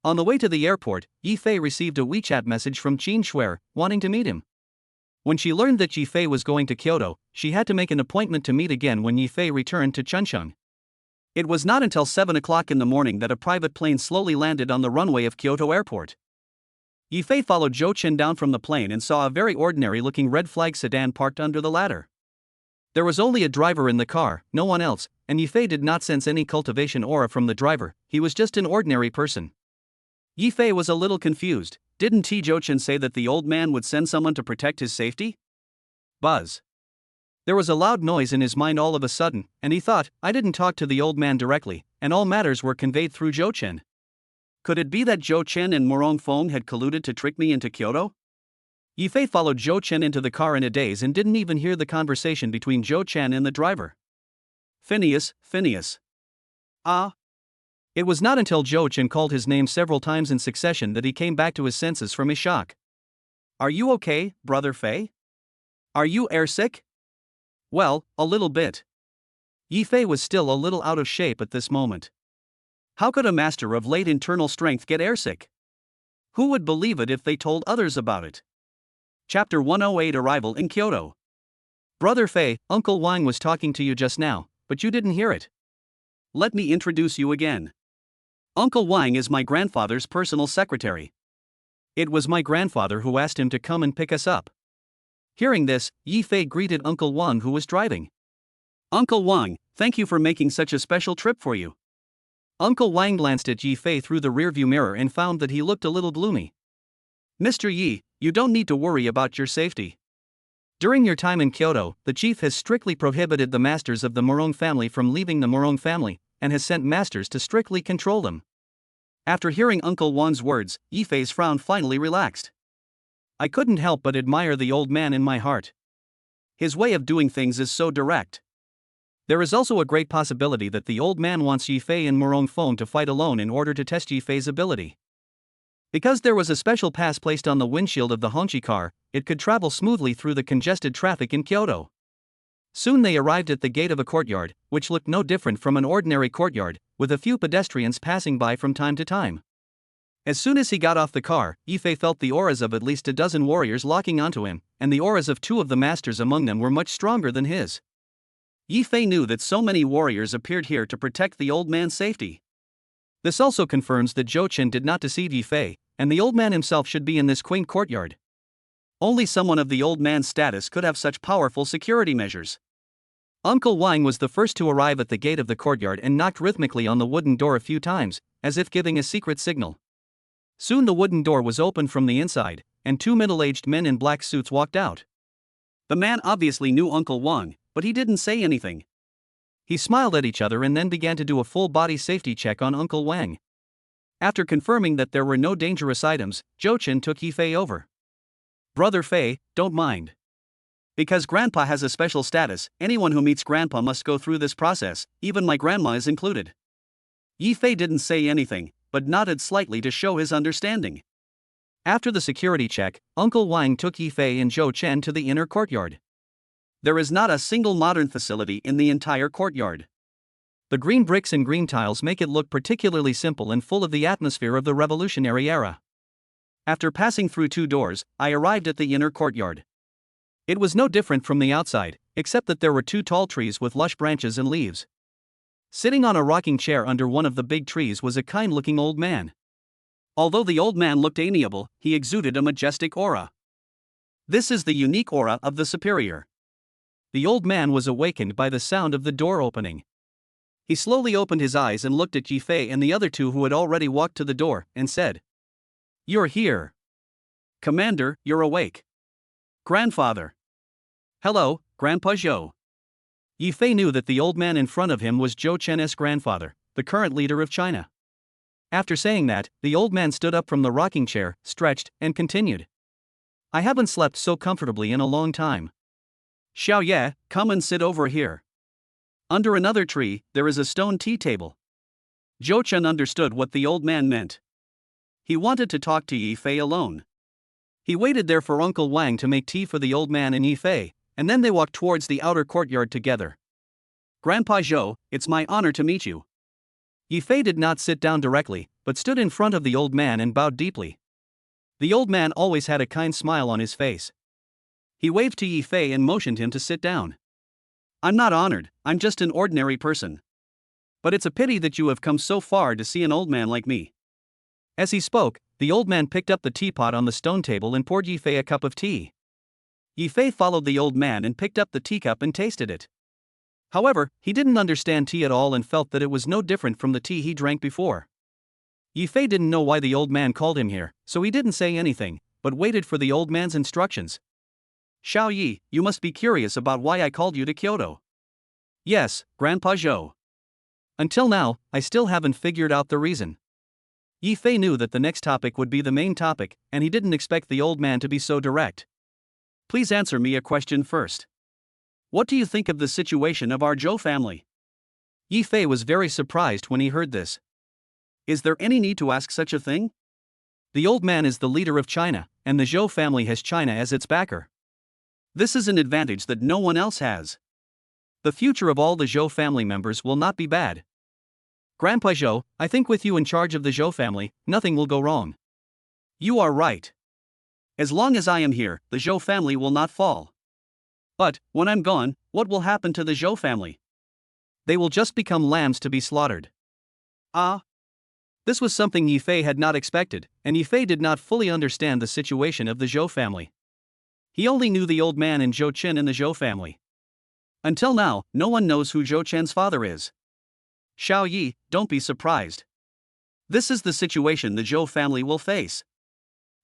On the way to the airport, Yi Fei received a WeChat message from Qin Shuer, wanting to meet him. When she learned that Yi Fei was going to Kyoto, she had to make an appointment to meet again when Yi Fei returned to Chuncheon. It was not until 7 o'clock in the morning that a private plane slowly landed on the runway of Kyoto Airport. Yi Fei followed Zhou Chen down from the plane and saw a very ordinary-looking red flag sedan parked under the ladder. There was only a driver in the car, no one else, and Yi Fei did not sense any cultivation aura from the driver. He was just an ordinary person. Yi Fei was a little confused. Didn't Zhou Chen say that the old man would send someone to protect his safety? Buzz. There was a loud noise in his mind all of a sudden, and he thought, I didn't talk to the old man directly, and all matters were conveyed through Zhou Chen. Could it be that Zhou Chen and Morong Feng had colluded to trick me into Kyoto? Yifei followed Zhou Chen into the car in a daze and didn't even hear the conversation between Zhou Chen and the driver. Phineas, Phineas. Ah. It was not until Zhou Chen called his name several times in succession that he came back to his senses from his shock. Are you okay, Brother Fei? Are you airsick? Well, a little bit. Yifei was still a little out of shape at this moment. How could a master of late internal strength get airsick? Who would believe it if they told others about it? Chapter 108 Arrival in Kyoto. Brother Fei, Uncle Wang was talking to you just now, but you didn't hear it. Let me introduce you again. Uncle Wang is my grandfather's personal secretary. It was my grandfather who asked him to come and pick us up. Hearing this, Yifei greeted Uncle Wang, who was driving. Uncle Wang, thank you for making such a special trip for you. Uncle Wang glanced at Yifei through the rearview mirror and found that he looked a little gloomy. Mr. Yi, you don't need to worry about your safety. During your time in Kyoto, the chief has strictly prohibited the masters of the Morong family from leaving the Morong family, and has sent masters to strictly control them. After hearing Uncle Wang's words, Yifei's frown finally relaxed. I couldn't help but admire the old man in my heart. His way of doing things is so direct. There is also a great possibility that the old man wants Yifei and Morong Phone to fight alone in order to test Yifei's ability. Because there was a special pass placed on the windshield of the Hongqi car, it could travel smoothly through the congested traffic in Kyoto. Soon they arrived at the gate of a courtyard, which looked no different from an ordinary courtyard, with a few pedestrians passing by from time to time. As soon as he got off the car, Yifei felt the auras of at least a dozen warriors locking onto him, and the auras of two of the masters among them were much stronger than his. Yifei knew that so many warriors appeared here to protect the old man's safety. This also confirms that Zhou Chen did not deceive Yifei, and the old man himself should be in this quaint courtyard. Only someone of the old man's status could have such powerful security measures. Uncle Wang was the first to arrive at the gate of the courtyard and knocked rhythmically on the wooden door a few times, as if giving a secret signal. Soon the wooden door was opened from the inside, and two middle-aged men in black suits walked out. The man obviously knew Uncle Wang, but he didn't say anything. He smiled at each other and then began to do a full-body safety check on Uncle Wang. After confirming that there were no dangerous items, Zhou Chen took Yifei over. Brother Fei, don't mind. Because Grandpa has a special status, anyone who meets Grandpa must go through this process, even my grandma is included. Yifei didn't say anything, but nodded slightly to show his understanding. After the security check, Uncle Wang took Yifei and Zhou Chen to the inner courtyard. There is not a single modern facility in the entire courtyard. The green bricks and green tiles make it look particularly simple and full of the atmosphere of the revolutionary era. After passing through two doors, I arrived at the inner courtyard. It was no different from the outside, except that there were two tall trees with lush branches and leaves. Sitting on a rocking chair under one of the big trees was a kind-looking old man. Although the old man looked amiable, he exuded a majestic aura. This is the unique aura of the superior. The old man was awakened by the sound of the door opening. He slowly opened his eyes and looked at Yifei and the other two who had already walked to the door, and said, "You're here. Commander, you're awake. Grandfather. Hello, Grandpa Zhou." Yifei knew that the old man in front of him was Zhou Chen's grandfather, the current leader of China. After saying that, the old man stood up from the rocking chair, stretched, and continued. I haven't slept so comfortably in a long time. Xiao Ye, come and sit over here. Under another tree, there is a stone tea table. Zhou Chen understood what the old man meant. He wanted to talk to Yifei alone. He waited there for Uncle Wang to make tea for the old man and Yifei, and then they walked towards the outer courtyard together. Grandpa Zhou, it's my honor to meet you. Yifei did not sit down directly, but stood in front of the old man and bowed deeply. The old man always had a kind smile on his face. He waved to Yifei and motioned him to sit down. I'm not honored, I'm just an ordinary person. But it's a pity that you have come so far to see an old man like me. As he spoke, the old man picked up the teapot on the stone table and poured Yifei a cup of tea. Yifei followed the old man and picked up the teacup and tasted it. However, he didn't understand tea at all and felt that it was no different from the tea he drank before. Yifei didn't know why the old man called him here, so he didn't say anything, but waited for the old man's instructions. Xiao Yi, you must be curious about why I called you to Kyoto. Yes, Grandpa Zhou. Until now, I still haven't figured out the reason. Yi Fei knew that the next topic would be the main topic, and he didn't expect the old man to be so direct. Please answer me a question first. What do you think of the situation of our Zhou family? Yi Fei was very surprised when he heard this. Is there any need to ask such a thing? The old man is the leader of China, and the Zhou family has China as its backer. This is an advantage that no one else has. The future of all the Zhou family members will not be bad. Grandpa Zhou, I think with you in charge of the Zhou family, nothing will go wrong. You are right. As long as I am here, the Zhou family will not fall. But, when I'm gone, what will happen to the Zhou family? They will just become lambs to be slaughtered. Ah. This was something Yi Fei had not expected, and Yi Fei did not fully understand the situation of the Zhou family. He only knew the old man and Zhou Chen in the Zhou family. Until now, no one knows who Zhou Chen's father is. Xiao Yi, don't be surprised. This is the situation the Zhou family will face.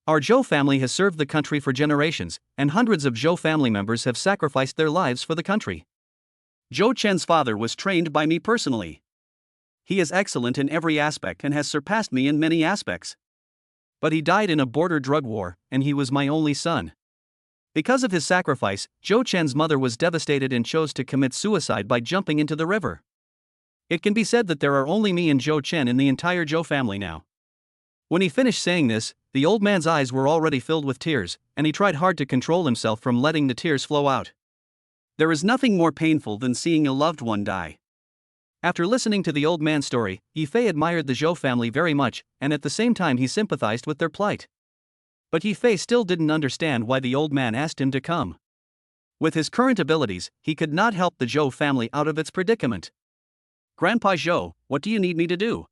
Our Zhou family has served the country for generations, and hundreds of Zhou family members have sacrificed their lives for the country. Zhou Chen's father was trained by me personally. He is excellent in every aspect and has surpassed me in many aspects. But he died in a border drug war, and he was my only son. Because of his sacrifice, Zhou Chen's mother was devastated and chose to commit suicide by jumping into the river. It can be said that there are only me and Zhou Chen in the entire Zhou family now. When he finished saying this, the old man's eyes were already filled with tears, and he tried hard to control himself from letting the tears flow out. There is nothing more painful than seeing a loved one die. After listening to the old man's story, Yi Fei admired the Zhou family very much, and at the same time he sympathized with their plight. But Yi Fei still didn't understand why the old man asked him to come. With his current abilities, he could not help the Zhou family out of its predicament. Grandpa Zhou, what do you need me to do?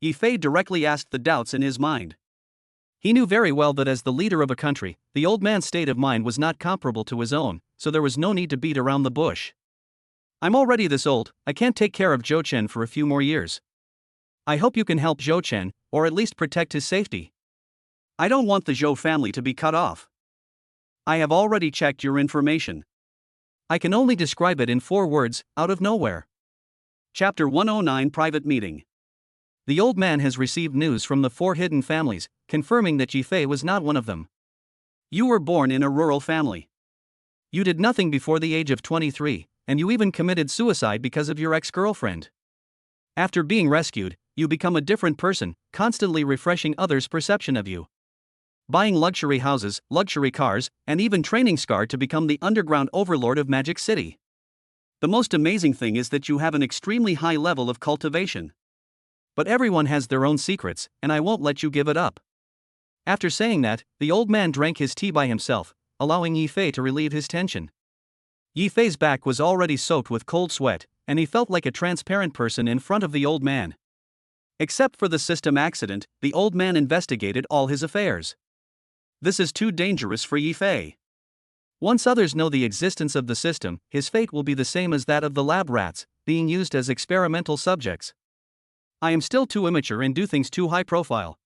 Yi Fei directly asked the doubts in his mind. He knew very well that as the leader of a country, the old man's state of mind was not comparable to his own, so there was no need to beat around the bush. I'm already this old, I can't take care of Zhou Chen for a few more years. I hope you can help Zhou Chen, or at least protect his safety. I don't want the Zhou family to be cut off. I have already checked your information. I can only describe it in 4 words, out of nowhere. Chapter 109 Private Meeting. The old man has received news from the 4 hidden families, confirming that Yi Fei was not one of them. You were born in a rural family. You did nothing before the age of 23, and you even committed suicide because of your ex-girlfriend. After being rescued, you become a different person, constantly refreshing others' perception of you. Buying luxury houses, luxury cars, and even training Scar to become the underground overlord of Magic City. The most amazing thing is that you have an extremely high level of cultivation. But everyone has their own secrets, and I won't let you give it up. After saying that, the old man drank his tea by himself, allowing Yi Fei to relieve his tension. Yi Fei's back was already soaked with cold sweat, and he felt like a transparent person in front of the old man. Except for the system accident, the old man investigated all his affairs. This is too dangerous for Yi Fei. Once others know the existence of the system, his fate will be the same as that of the lab rats, being used as experimental subjects. I am still too immature and do things too high profile.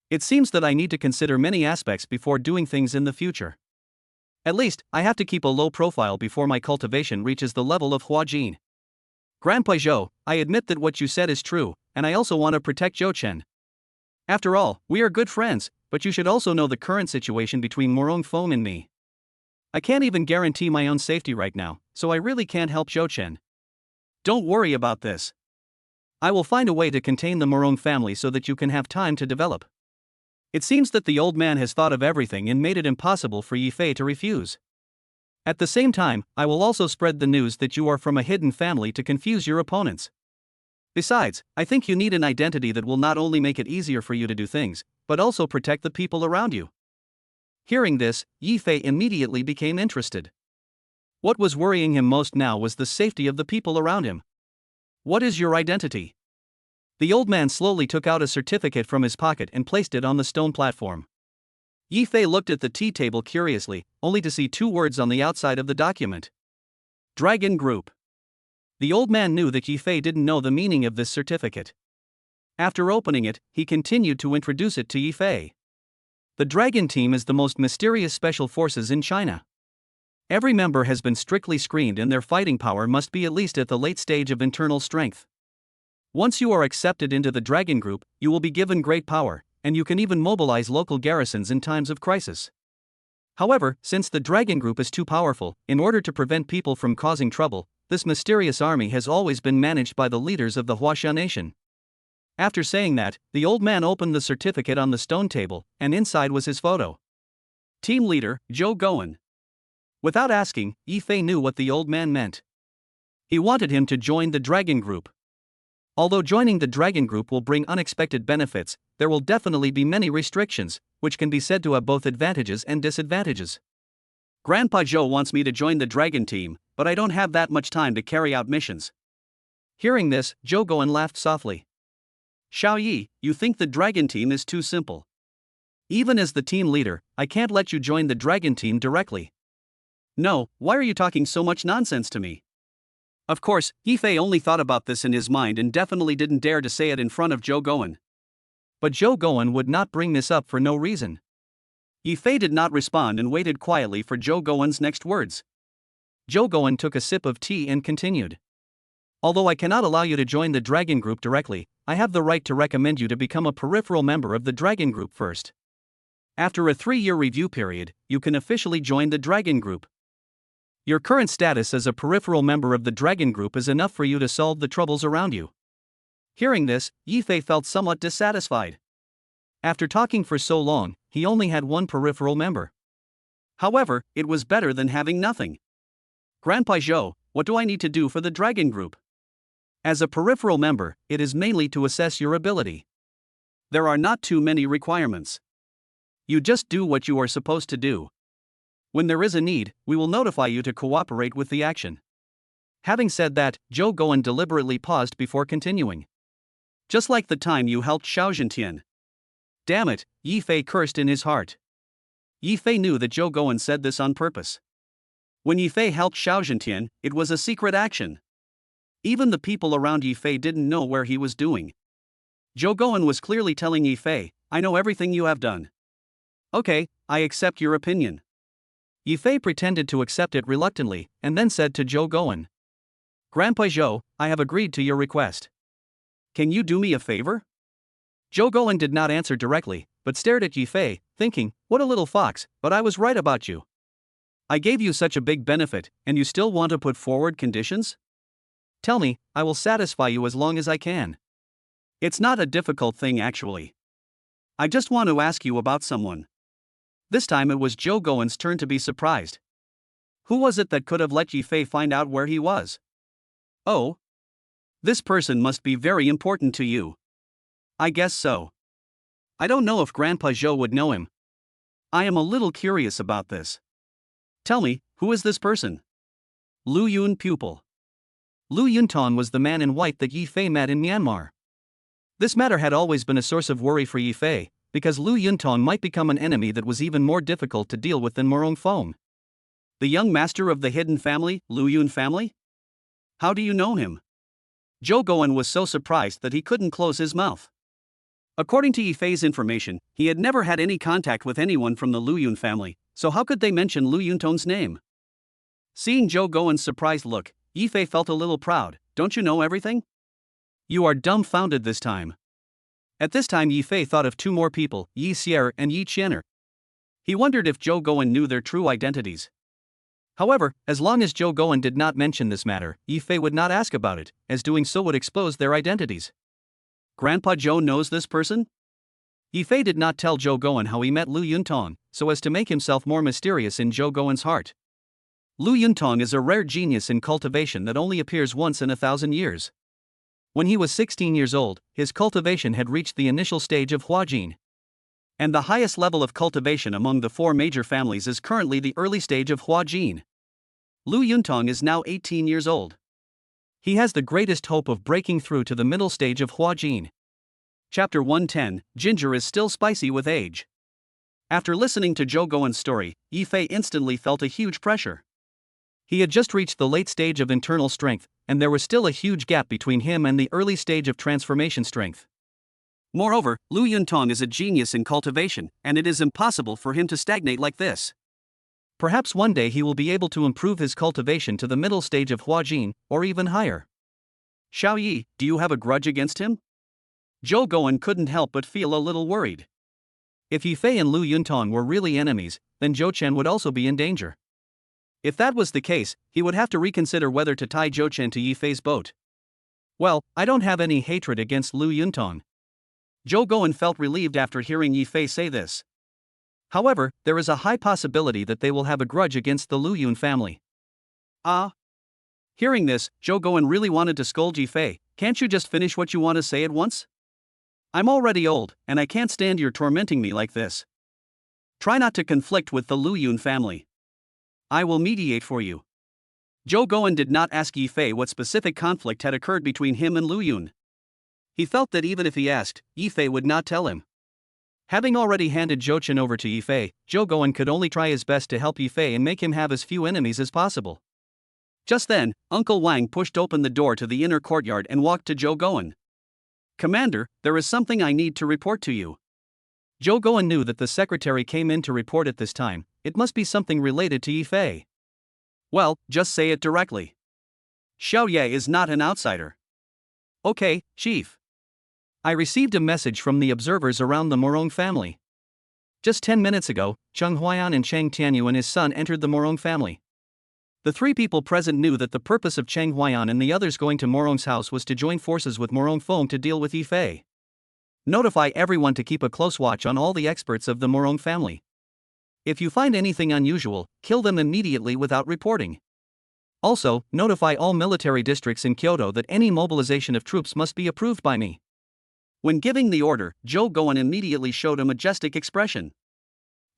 It seems that I need to consider many aspects before doing things in the future. At least, I have to keep a low profile before my cultivation reaches the level of Huajin. Grandpa Zhou, I admit that what you said is true, and I also want to protect Zhou Chen. After all, we are good friends, but you should also know the current situation between Morong Feng and me. I can't even guarantee my own safety right now, so I really can't help Zhou Chen. Don't worry about this. I will find a way to contain the Morong family so that you can have time to develop. It seems that the old man has thought of everything and made it impossible for Yi Fei to refuse. At the same time, I will also spread the news that you are from a hidden family to confuse your opponents. Besides, I think you need an identity that will not only make it easier for you to do things, but also protect the people around you. Hearing this, Yi Fei immediately became interested. What was worrying him most now was the safety of the people around him. What is your identity? The old man slowly took out a certificate from his pocket and placed it on the stone platform. Yi Fei looked at the tea table curiously, only to see 2 words on the outside of the document. Dragon Group. The old man knew that Yi Fei didn't know the meaning of this certificate. After opening it, he continued to introduce it to Yi Fei. The Dragon Team is the most mysterious special forces in China. Every member has been strictly screened and their fighting power must be at least at the late stage of internal strength. Once you are accepted into the Dragon Group, you will be given great power, and you can even mobilize local garrisons in times of crisis. However, since the Dragon Group is too powerful, in order to prevent people from causing trouble, this mysterious army has always been managed by the leaders of the Huaxia nation. After saying that, the old man opened the certificate on the stone table, and inside was his photo. Team Leader, Zhou Gowen. Without asking, Yi Fei knew what the old man meant. He wanted him to join the Dragon Group. Although joining the Dragon Group will bring unexpected benefits, there will definitely be many restrictions, which can be said to have both advantages and disadvantages. Grandpa Zhou wants me to join the Dragon team, but I don't have that much time to carry out missions. Hearing this, Zhou Gowen laughed softly. Xiao Yi, you think the Dragon team is too simple. Even as the team leader, I can't let you join the Dragon team directly. No, why are you talking so much nonsense to me? Of course, Yi Fei only thought about this in his mind and definitely didn't dare to say it in front of Zhou Gowen. But Zhou Gowen would not bring this up for no reason. Yi Fei did not respond and waited quietly for Zhou Gowen's next words. Zhou Gowen took a sip of tea and continued. Although I cannot allow you to join the Dragon Group directly, I have the right to recommend you to become a peripheral member of the Dragon Group first. After a 3-year review period, you can officially join the Dragon Group. Your current status as a peripheral member of the Dragon Group is enough for you to solve the troubles around you. Hearing this, Yi Fei felt somewhat dissatisfied. After talking for so long, he only had one peripheral member. However, it was better than having nothing. Grandpa Zhou, what do I need to do for the Dragon Group? As a peripheral member, it is mainly to assess your ability. There are not too many requirements. You just do what you are supposed to do. When there is a need, we will notify you to cooperate with the action. Having said that, Zhou Gowen deliberately paused before continuing. Just like the time you helped Xiao Zhentian. Damn it, Yi Fei cursed in his heart. Yi Fei knew that Zhou Gowen said this on purpose. When Yi Fei helped Xiao Zhentian, it was a secret action. Even the people around Yi Fei didn't know where he was doing. Zhou Gowen was clearly telling Yi Fei, I know everything you have done. Okay, I accept your opinion. Yi Fei pretended to accept it reluctantly, and then said to Zhou Gowen. Grandpa Zhou, I have agreed to your request. Can you do me a favor? Zhou Gowen did not answer directly, but stared at Yi Fei, thinking, what a little fox, but I was right about you. I gave you such a big benefit, and you still want to put forward conditions? Tell me, I will satisfy you as long as I can. It's not a difficult thing actually. I just want to ask you about someone. This time it was Zhou Gowen's turn to be surprised. Who was it that could have let Yi Fei find out where he was? Oh. This person must be very important to you. I guess so. I don't know if Grandpa Zhou would know him. I am a little curious about this. Tell me, who is this person? Lu Yun pupil. Lu Yuntong was the man in white that Yi Fei met in Myanmar. This matter had always been a source of worry for Yi Fei, because Lu Yuntong might become an enemy that was even more difficult to deal with than Morong Fong. The young master of the hidden family, Lu Yun family? How do you know him? Zhou Gowen was so surprised that he couldn't close his mouth. According to Yi Fei's information, he had never had any contact with anyone from the Lu Yun family, so how could they mention Lu Yuntong's name? Seeing Zhou Gowen's surprised look, Yi Fei felt a little proud. Don't you know everything? You are dumbfounded this time. At this time Yi Fei thought of two more people, Yi Xier and Yi Qianer. He wondered if Zhou Gowen knew their true identities. However, as long as Zhou Gowen did not mention this matter, Yi Fei would not ask about it, as doing so would expose their identities. Grandpa Zhou knows this person? Yi Fei did not tell Zhou Gowen how he met Lu Yuntong, so as to make himself more mysterious in Zhou Gowen's heart. Lu Yuntong is a rare genius in cultivation that only appears once in 1,000 years. When he was 16 years old, his cultivation had reached the initial stage of Huajin. And the highest level of cultivation among the 4 major families is currently the early stage of Huajin. Lu Yuntong is now 18 years old. He has the greatest hope of breaking through to the middle stage of Huajin. Chapter 110, Ginger is still spicy with age. After listening to Zhou Gowen's story, Yi Fei instantly felt a huge pressure. He had just reached the late stage of internal strength, and there was still a huge gap between him and the early stage of transformation strength. Moreover, Lu Yuntong is a genius in cultivation, and it is impossible for him to stagnate like this. Perhaps one day he will be able to improve his cultivation to the middle stage of Huajin, or even higher. Xiao Yi, do you have a grudge against him? Zhou Gowen couldn't help but feel a little worried. If Yifei and Lu Yuntong were really enemies, then Zhou Chen would also be in danger. If that was the case, he would have to reconsider whether to tie Zhou Chen to Yifei's boat. Well, I don't have any hatred against Lu Yuntong. Zhou Gowen felt relieved after hearing Yifei say this. However, there is a high possibility that they will have a grudge against the Lu Yun family. Ah. Hearing this, Zhou Gowen really wanted to scold Yifei. Can't you just finish what you want to say at once? I'm already old, and I can't stand your tormenting me like this. Try not to conflict with the Lu Yun family. I will mediate for you. Zhou Gowen did not ask Yifei what specific conflict had occurred between him and Lu Yun. He felt that even if he asked, Yifei would not tell him. Having already handed Zhou Chen over to Yifei, Zhou Gowen could only try his best to help Yifei and make him have as few enemies as possible. Just then, Uncle Wang pushed open the door to the inner courtyard and walked to Zhou Gowen. Commander, there is something I need to report to you. Zhou Gowen knew that the secretary came in to report at this time. It must be something related to Yifei. Well, just say it directly. Xiao Ye is not an outsider. Okay, Chief. I received a message from the observers around the Morong family. Just 10 minutes ago, Cheng Huayan and Cheng Tianyu and his son entered the Morong family. The three people present knew that the purpose of Cheng Huayan and the others going to Morong's house was to join forces with Morong Feng to deal with Yifei. Notify everyone to keep a close watch on all the experts of the Morong family. If you find anything unusual, kill them immediately without reporting. Also, notify all military districts in Kyoto that any mobilization of troops must be approved by me. When giving the order, Zhou Gowen immediately showed a majestic expression.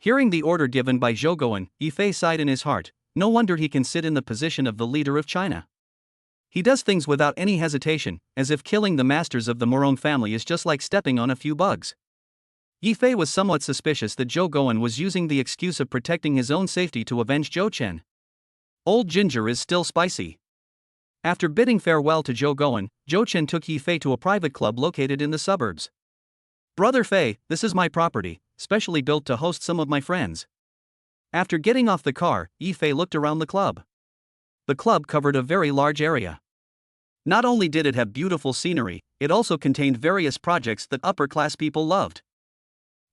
Hearing the order given by Zhou Gowen, Yifei sighed in his heart. No wonder he can sit in the position of the leader of China. He does things without any hesitation, as if killing the masters of the Morong family is just like stepping on a few bugs. Yifei was somewhat suspicious that Zhou Gowen was using the excuse of protecting his own safety to avenge Zhou Chen. Old ginger is still spicy. After bidding farewell to Zhou Gowen, Zhou Chen took Yifei to a private club located in the suburbs. Brother Fei, this is my property, specially built to host some of my friends. After getting off the car, Yifei looked around the club. The club covered a very large area. Not only did it have beautiful scenery, it also contained various projects that upper-class people loved.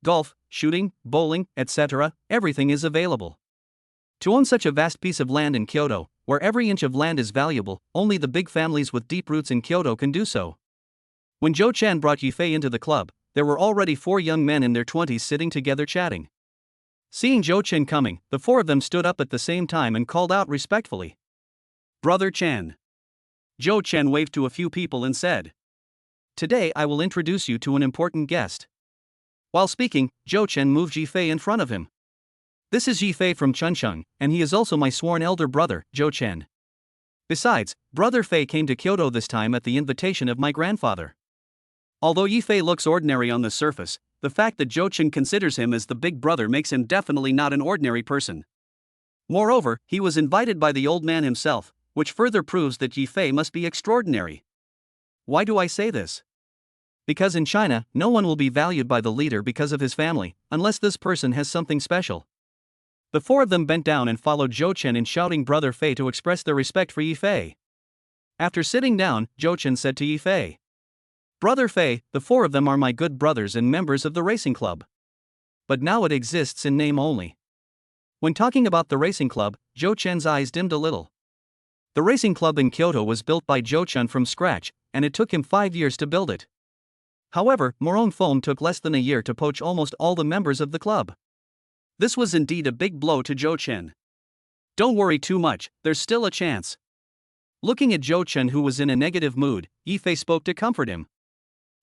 Golf, shooting, bowling, etc., everything is available. To own such a vast piece of land in Kyoto, where every inch of land is valuable, only the big families with deep roots in Kyoto can do so. When Zhou Chen brought Yifei into the club, there were already 4 young men in their 20s sitting together chatting. Seeing Zhou Chen coming, the 4 of them stood up at the same time and called out respectfully. Brother Chen. Zhou Chen waved to a few people and said, Today I will introduce you to an important guest. While speaking, Zhou Chen moved Yifei in front of him. This is Yifei from Chuncheon, and he is also my sworn elder brother, Zhou Chen. Besides, Brother Fei came to Kyoto this time at the invitation of my grandfather. Although Yifei looks ordinary on the surface, the fact that Zhou Chen considers him as the big brother makes him definitely not an ordinary person. Moreover, he was invited by the old man himself, which further proves that Yifei must be extraordinary. Why do I say this? Because in China, no one will be valued by the leader because of his family, unless this person has something special. The 4 of them bent down and followed Zhou Chen in shouting Brother Fei to express their respect for Yifei. After sitting down, Zhou Chen said to Yifei, Brother Fei, the 4 of them are my good brothers and members of the racing club. But now it exists in name only. When talking about the racing club, Zhou Chen's eyes dimmed a little. The racing club in Kyoto was built by Zhou Chen from scratch, and it took him 5 years to build it. However, Morong Feng took less than a year to poach almost all the members of the club. This was indeed a big blow to Zhou Chen. Don't worry too much, there's still a chance. Looking at Zhou Chen, who was in a negative mood, Yifei spoke to comfort him.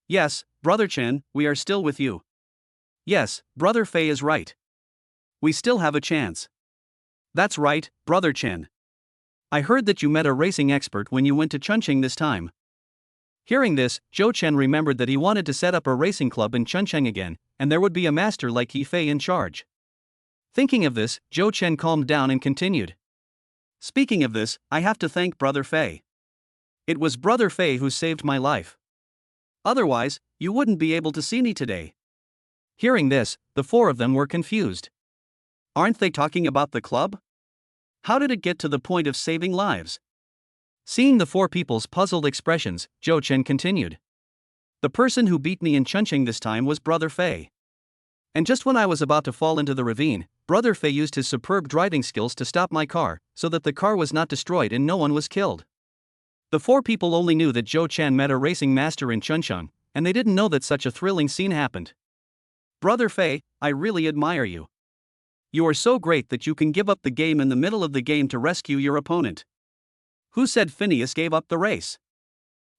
Yes, Brother Chen, we are still with you. Yes, Brother Fei is right. We still have a chance. That's right, Brother Chen. I heard that you met a racing expert when you went to Chuncheon this time. Hearing this, Zhou Chen remembered that he wanted to set up a racing club in Chuncheon again, and there would be a master like Yifei in charge. Thinking of this, Zhou Chen calmed down and continued. Speaking of this, I have to thank Brother Fei. It was Brother Fei who saved my life. Otherwise, you wouldn't be able to see me today. Hearing this, the 4 of them were confused. Aren't they talking about the club? How did it get to the point of saving lives? Seeing the four people's puzzled expressions, Zhou Chen continued. The person who beat me in Chunqing this time was Brother Fei. And just when I was about to fall into the ravine, Brother Fei used his superb driving skills to stop my car, so that the car was not destroyed and no one was killed. The four people only knew that Zhou Chen met a racing master in Chunqing, and they didn't know that such a thrilling scene happened. Brother Fei, I really admire you. You are so great that you can give up the game in the middle of the game to rescue your opponent. Who said Phineas gave up the race?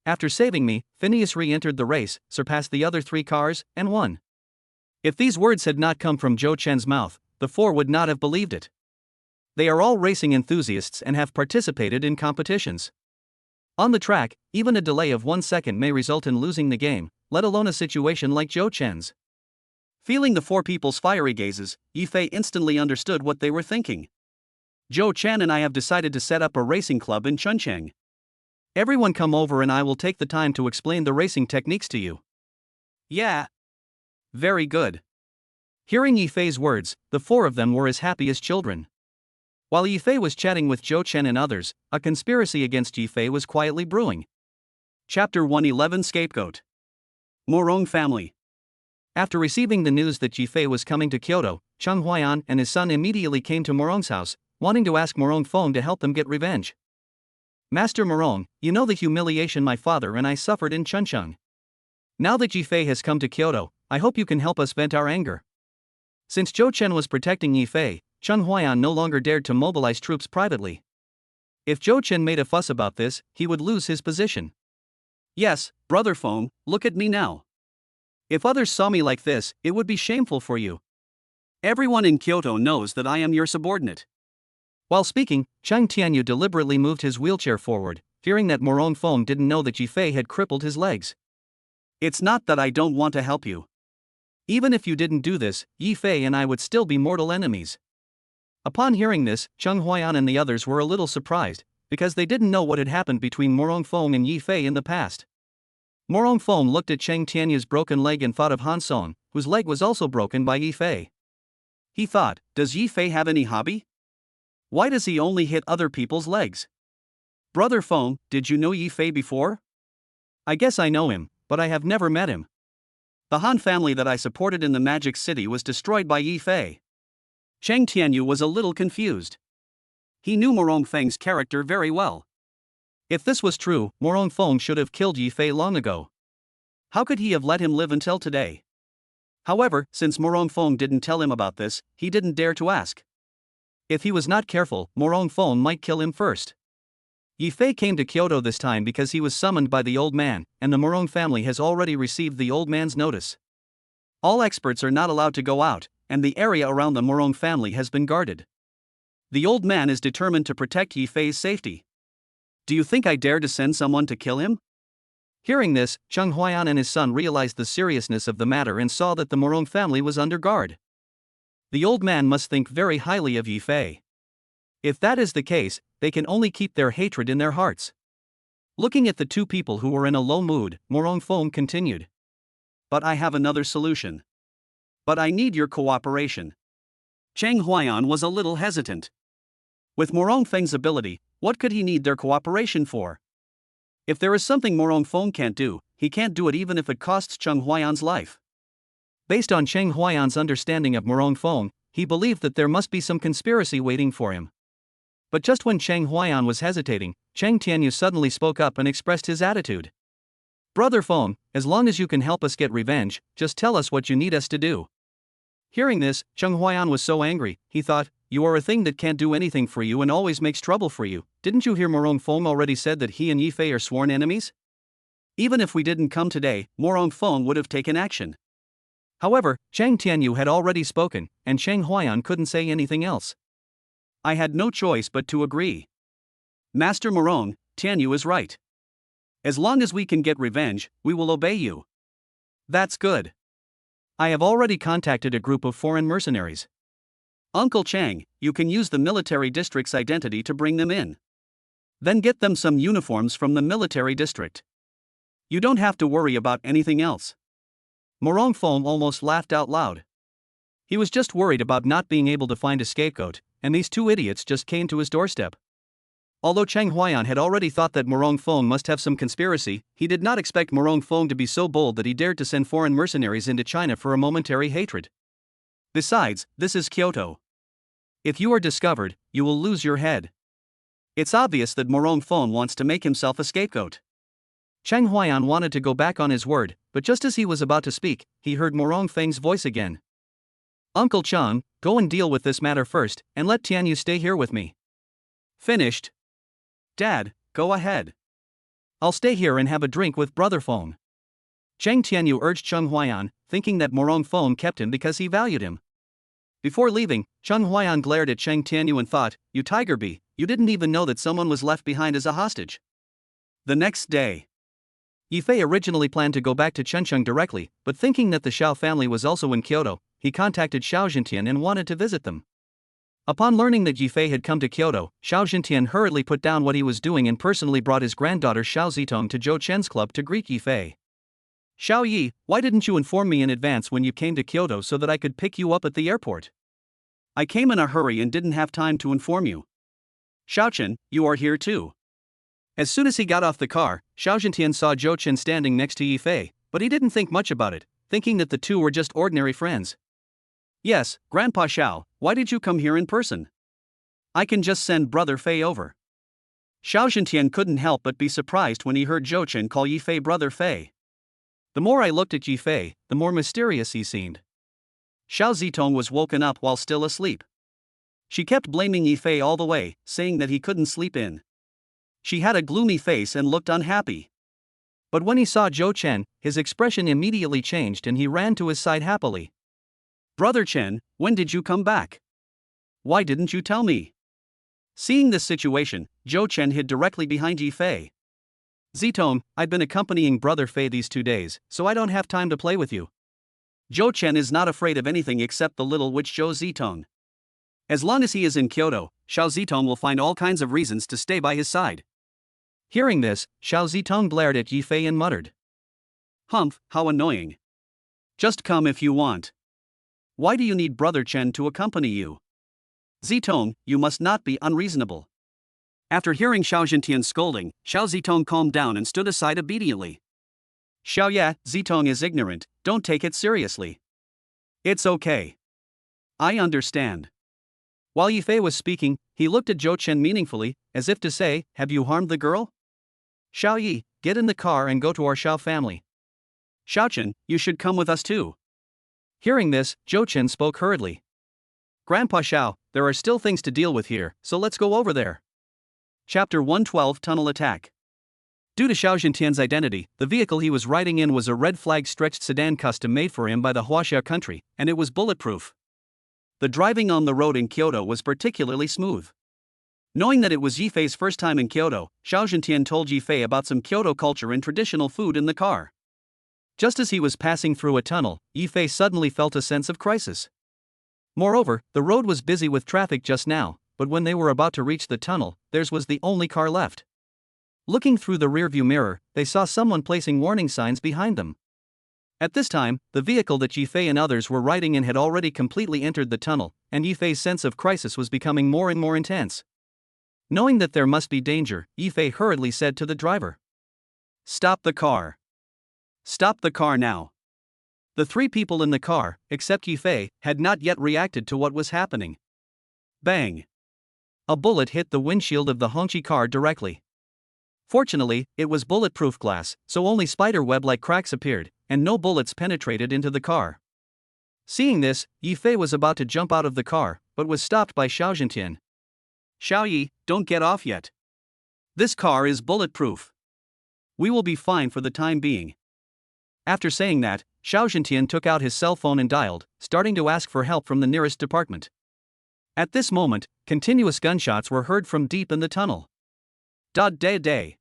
After saving me, Phineas re-entered the race, surpassed the other 3 cars, and won. If these words had not come from Zhou Chen's mouth, the four would not have believed it. They are all racing enthusiasts and have participated in competitions. On the track, even a delay of 1 second may result in losing the game, let alone a situation like Zhou Chen's. Feeling the four people's fiery gazes, Yifei instantly understood what they were thinking. Zhou Chen and I have decided to set up a racing club in Chunqing. Everyone come over and I will take the time to explain the racing techniques to you. Yeah. Very good. Hearing Yifei's words, the four of them were as happy as children. While Yifei was chatting with Zhou Chen and others, a conspiracy against Yifei was quietly brewing. Chapter 111 Scapegoat. Morong family. After receiving the news that Yifei was coming to Kyoto, Cheng Huaiyan and his son immediately came to Morong's house, wanting to ask Morong Feng to help them get revenge. Master Morong, you know the humiliation my father and I suffered in Chunqing. Now that Yifei has come to Kyoto, I hope you can help us vent our anger. Since Zhou Chen was protecting Yifei, Cheng Huaiyan no longer dared to mobilize troops privately. If Zhou Chen made a fuss about this, he would lose his position. Yes, Brother Feng, look at me now. If others saw me like this, it would be shameful for you. Everyone in Kyoto knows that I am your subordinate. While speaking, Cheng Tianyu deliberately moved his wheelchair forward, fearing that Morong Feng didn't know that Yifei had crippled his legs. It's not that I don't want to help you. Even if you didn't do this, Yifei and I would still be mortal enemies. Upon hearing this, Cheng Huaiyan and the others were a little surprised, because they didn't know what had happened between Morong Feng and Yifei in the past. Morong Feng looked at Cheng Tianyu's broken leg and thought of Han Song, whose leg was also broken by Yifei. He thought, does Yifei have any hobby? Why does he only hit other people's legs? Brother Feng, did you know Yifei before? I guess I know him, but I have never met him. The Han family that I supported in the Magic City was destroyed by Yifei. Cheng Tianyu was a little confused. He knew Morong Feng's character very well. If this was true, Morong Feng should have killed Yifei long ago. How could he have let him live until today? However, since Morong Feng didn't tell him about this, he didn't dare to ask. If he was not careful, Morong Feng might kill him first. Yifei came to Kyoto this time because he was summoned by the old man, and the Morong family has already received the old man's notice. All experts are not allowed to go out, and the area around the Morong family has been guarded. The old man is determined to protect Yifei's safety. Do you think I dare to send someone to kill him? Hearing this, Cheng Huaiyan and his son realized the seriousness of the matter and saw that the Morong family was under guard. The old man must think very highly of Yifei. If that is the case, they can only keep their hatred in their hearts. Looking at the two people who were in a low mood, Morong Feng continued. But I have another solution. But I need your cooperation. Cheng Huaiyan was a little hesitant. With Morong Feng's ability, what could he need their cooperation for? If there is something Morong Feng can't do, he can't do it even if it costs Cheng Huaiyan's life. Based on Cheng Huaiyan's understanding of Morong Feng, he believed that there must be some conspiracy waiting for him. But just when Cheng Huaiyan was hesitating, Cheng Tianyu suddenly spoke up and expressed his attitude. Brother Feng, as long as you can help us get revenge, just tell us what you need us to do. Hearing this, Cheng Huaiyan was so angry, he thought, you are a thing that can't do anything for you and always makes trouble for you. Didn't you hear Morong Feng already said that he and Yifei are sworn enemies? Even if we didn't come today, Morong Feng would have taken action. However, Cheng Tianyu had already spoken, and Cheng Huaiyan couldn't say anything else. I had no choice but to agree. Master Morong, Tianyu is right. As long as we can get revenge, we will obey you. That's good. I have already contacted a group of foreign mercenaries. Uncle Chang, you can use the military district's identity to bring them in. Then get them some uniforms from the military district. You don't have to worry about anything else. Morong Feng almost laughed out loud. He was just worried about not being able to find a scapegoat, and these two idiots just came to his doorstep. Although Cheng Huaiyan had already thought that Morong Fong must have some conspiracy, he did not expect Morong Fong to be so bold that he dared to send foreign mercenaries into China for a momentary hatred. Besides, this is Kyoto. If you are discovered, you will lose your head. It's obvious that Morong Fong wants to make himself a scapegoat. Cheng Huaiyan wanted to go back on his word, but just as he was about to speak, he heard Morong Feng's voice again. Uncle Cheng, go and deal with this matter first, and let Tianyu stay here with me. Finished. Dad, go ahead. I'll stay here and have a drink with Brother Feng. Cheng Tianyu urged Cheng Huaiyan, thinking that Morong Feng kept him because he valued him. Before leaving, Cheng Huaiyan glared at Cheng Tianyu and thought, "You tiger bee, you didn't even know that someone was left behind as a hostage." The next day, Yifei originally planned to go back to Chengcheng directly, but thinking that the Xiao family was also in Kyoto, he contacted Xiao Zhentian and wanted to visit them. Upon learning that Yifei had come to Kyoto, Xiao Zhentian hurriedly put down what he was doing and personally brought his granddaughter Xiao Zitong to Zhou Chen's club to greet Yifei. "Xiao Yi, why didn't you inform me in advance when you came to Kyoto so that I could pick you up at the airport? I came in a hurry and didn't have time to inform you. Xiao Chen, you are here too." As soon as he got off the car, Xiao Zhentian saw Zhou Chen standing next to Yifei, but he didn't think much about it, thinking that the two were just ordinary friends. "Yes, Grandpa Xiao, why did you come here in person? I can just send Brother Fei over." Xiao Zhentian couldn't help but be surprised when he heard Zhou Chen call Yifei Brother Fei. The more I looked at Yifei, the more mysterious he seemed. Xiao Zitong was woken up while still asleep. She kept blaming Yifei all the way, saying that he couldn't sleep in. She had a gloomy face and looked unhappy. But when he saw Zhou Chen, his expression immediately changed and he ran to his side happily. "Brother Chen, when did you come back? Why didn't you tell me?" Seeing this situation, Zhou Chen hid directly behind Yifei. "Zitong, I've been accompanying Brother Fei these 2 days, so I don't have time to play with you." Zhou Chen is not afraid of anything except the little witch Zhou Zitong. As long as he is in Kyoto, Xiao Zitong will find all kinds of reasons to stay by his side. Hearing this, Xiao Zitong glared at Yifei and muttered, "Humph, how annoying. Just come if you want. Why do you need Brother Chen to accompany you? Zitong, you must not be unreasonable." After hearing Xiao Zhentian's scolding, Xiao Zitong calmed down and stood aside obediently. "Xiao Ya, Zitong is ignorant, don't take it seriously. It's okay. I understand." While Yifei was speaking, he looked at Zhou Chen meaningfully, as if to say, "Have you harmed the girl? Xiao Yi, get in the car and go to our Xiao family. Xiao Chen, you should come with us too." Hearing this, Zhou Chen spoke hurriedly. "Grandpa Xiao, there are still things to deal with here, so let's go over there." Chapter 112 Tunnel Attack. Due to Xiao Zhentian's identity, the vehicle he was riding in was a red flag stretched sedan custom made for him by the Huaxia country, and it was bulletproof. The driving on the road in Kyoto was particularly smooth. Knowing that it was Yifei's first time in Kyoto, Xiao Zhentian told Yifei about some Kyoto culture and traditional food in the car. Just as he was passing through a tunnel, Yifei suddenly felt a sense of crisis. Moreover, the road was busy with traffic just now, but when they were about to reach the tunnel, theirs was the only car left. Looking through the rearview mirror, they saw someone placing warning signs behind them. At this time, the vehicle that Yifei and others were riding in had already completely entered the tunnel, and Yifei's sense of crisis was becoming more and more intense. Knowing that there must be danger, Yifei hurriedly said to the driver, "Stop the car. Stop the car now." The 3 people in the car, except Yifei, had not yet reacted to what was happening. Bang! A bullet hit the windshield of the Hongqi car directly. Fortunately, it was bulletproof glass, so only spider-web-like cracks appeared, and no bullets penetrated into the car. Seeing this, Yifei was about to jump out of the car, but was stopped by Xiao Zhentian. "Xiao Yi, don't get off yet. This car is bulletproof. We will be fine for the time being." After saying that, Xiao Zhentian took out his cell phone and dialed, starting to ask for help from the nearest department. At this moment, continuous gunshots were heard from deep in the tunnel. Dod day day.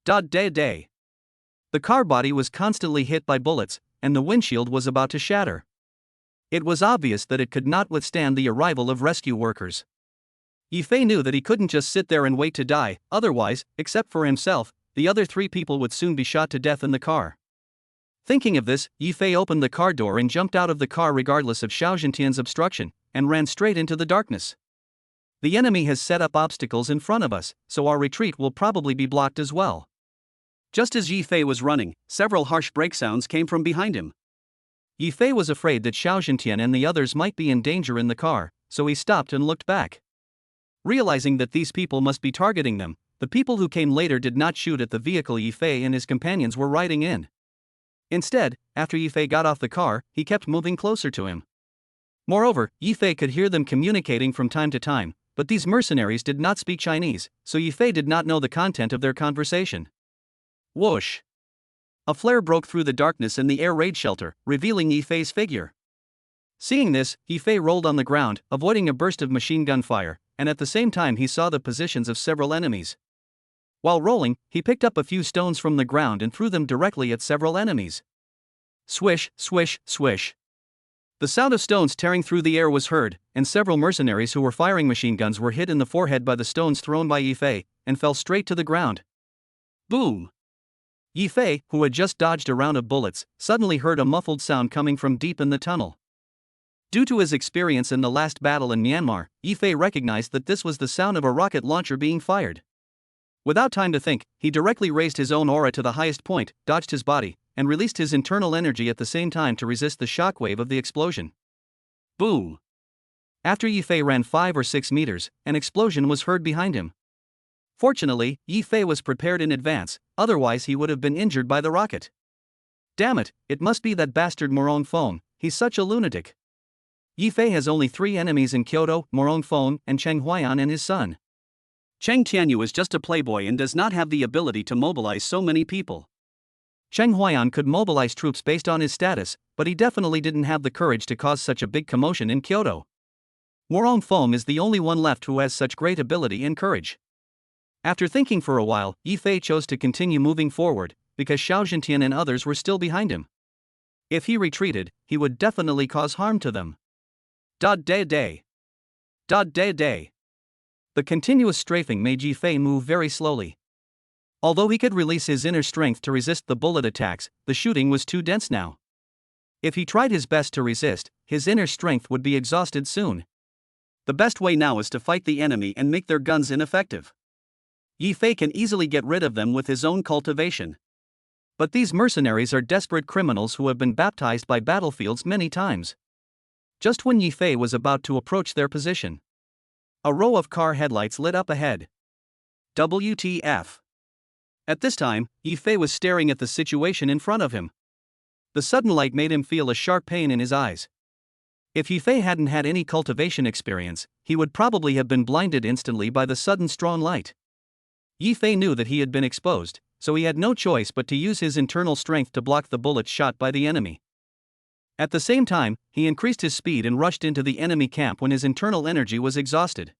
Dod day day. The car body was constantly hit by bullets, and the windshield was about to shatter. It was obvious that it could not withstand the arrival of rescue workers. Yifei knew that he couldn't just sit there and wait to die, otherwise, except for himself, the other 3 people would soon be shot to death in the car. Thinking of this, Yifei opened the car door and jumped out of the car regardless of Xiao Zhentian's obstruction, and ran straight into the darkness. The enemy has set up obstacles in front of us, so our retreat will probably be blocked as well. Just as Yi Fei was running, several harsh brake sounds came from behind him. Yi Fei was afraid that Xiao Zhentian and the others might be in danger in the car, so he stopped and looked back. Realizing that these people must be targeting them, the people who came later did not shoot at the vehicle Yi Fei and his companions were riding in. Instead, after Yi Fei got off the car, he kept moving closer to him. Moreover, Yi Fei could hear them communicating from time to time, but these mercenaries did not speak Chinese, so Yi Fei did not know the content of their conversation. Whoosh! A flare broke through the darkness in the air raid shelter, revealing Yi Fei's figure. Seeing this, Yi Fei rolled on the ground, avoiding a burst of machine gun fire, and at the same time he saw the positions of several enemies. While rolling, he picked up a few stones from the ground and threw them directly at several enemies. Swish, swish, swish. The sound of stones tearing through the air was heard, and several mercenaries who were firing machine guns were hit in the forehead by the stones thrown by Yi Fei, and fell straight to the ground. Boom! Yi Fei, who had just dodged a round of bullets, suddenly heard a muffled sound coming from deep in the tunnel. Due to his experience in the last battle in Myanmar, Yi Fei recognized that this was the sound of a rocket launcher being fired. Without time to think, he directly raised his own aura to the highest point, dodged his body, and released his internal energy at the same time to resist the shockwave of the explosion. Boom! After Yi Fei ran 5 or 6 meters, an explosion was heard behind him. Fortunately, Yi Fei was prepared in advance, otherwise he would have been injured by the rocket. Damn it, it must be that bastard Morong Fong, he's such a lunatic. Yi Fei has only 3 enemies in Kyoto, Morong Fong and Cheng Huaiyan and his son. Cheng Tianyu is just a playboy and does not have the ability to mobilize so many people. Cheng Huaiyan could mobilize troops based on his status, but he definitely didn't have the courage to cause such a big commotion in Kyoto. Morong Fong is the only one left who has such great ability and courage. After thinking for a while, Yi Fei chose to continue moving forward, because Xiao Zhentian and others were still behind him. If he retreated, he would definitely cause harm to them. Day. The continuous strafing made Yi Fei move very slowly. Although he could release his inner strength to resist the bullet attacks, the shooting was too dense now. If he tried his best to resist, his inner strength would be exhausted soon. The best way now is to fight the enemy and make their guns ineffective. Yi Fei can easily get rid of them with his own cultivation. But these mercenaries are desperate criminals who have been baptized by battlefields many times. Just when Yi Fei was about to approach their position, a row of car headlights lit up ahead. WTF. At this time, Yi Fei was staring at the situation in front of him. The sudden light made him feel a sharp pain in his eyes. If Yi Fei hadn't had any cultivation experience, he would probably have been blinded instantly by the sudden strong light. Yi Fei knew that he had been exposed, so he had no choice but to use his internal strength to block the bullets shot by the enemy. At the same time, he increased his speed and rushed into the enemy camp when his internal energy was exhausted.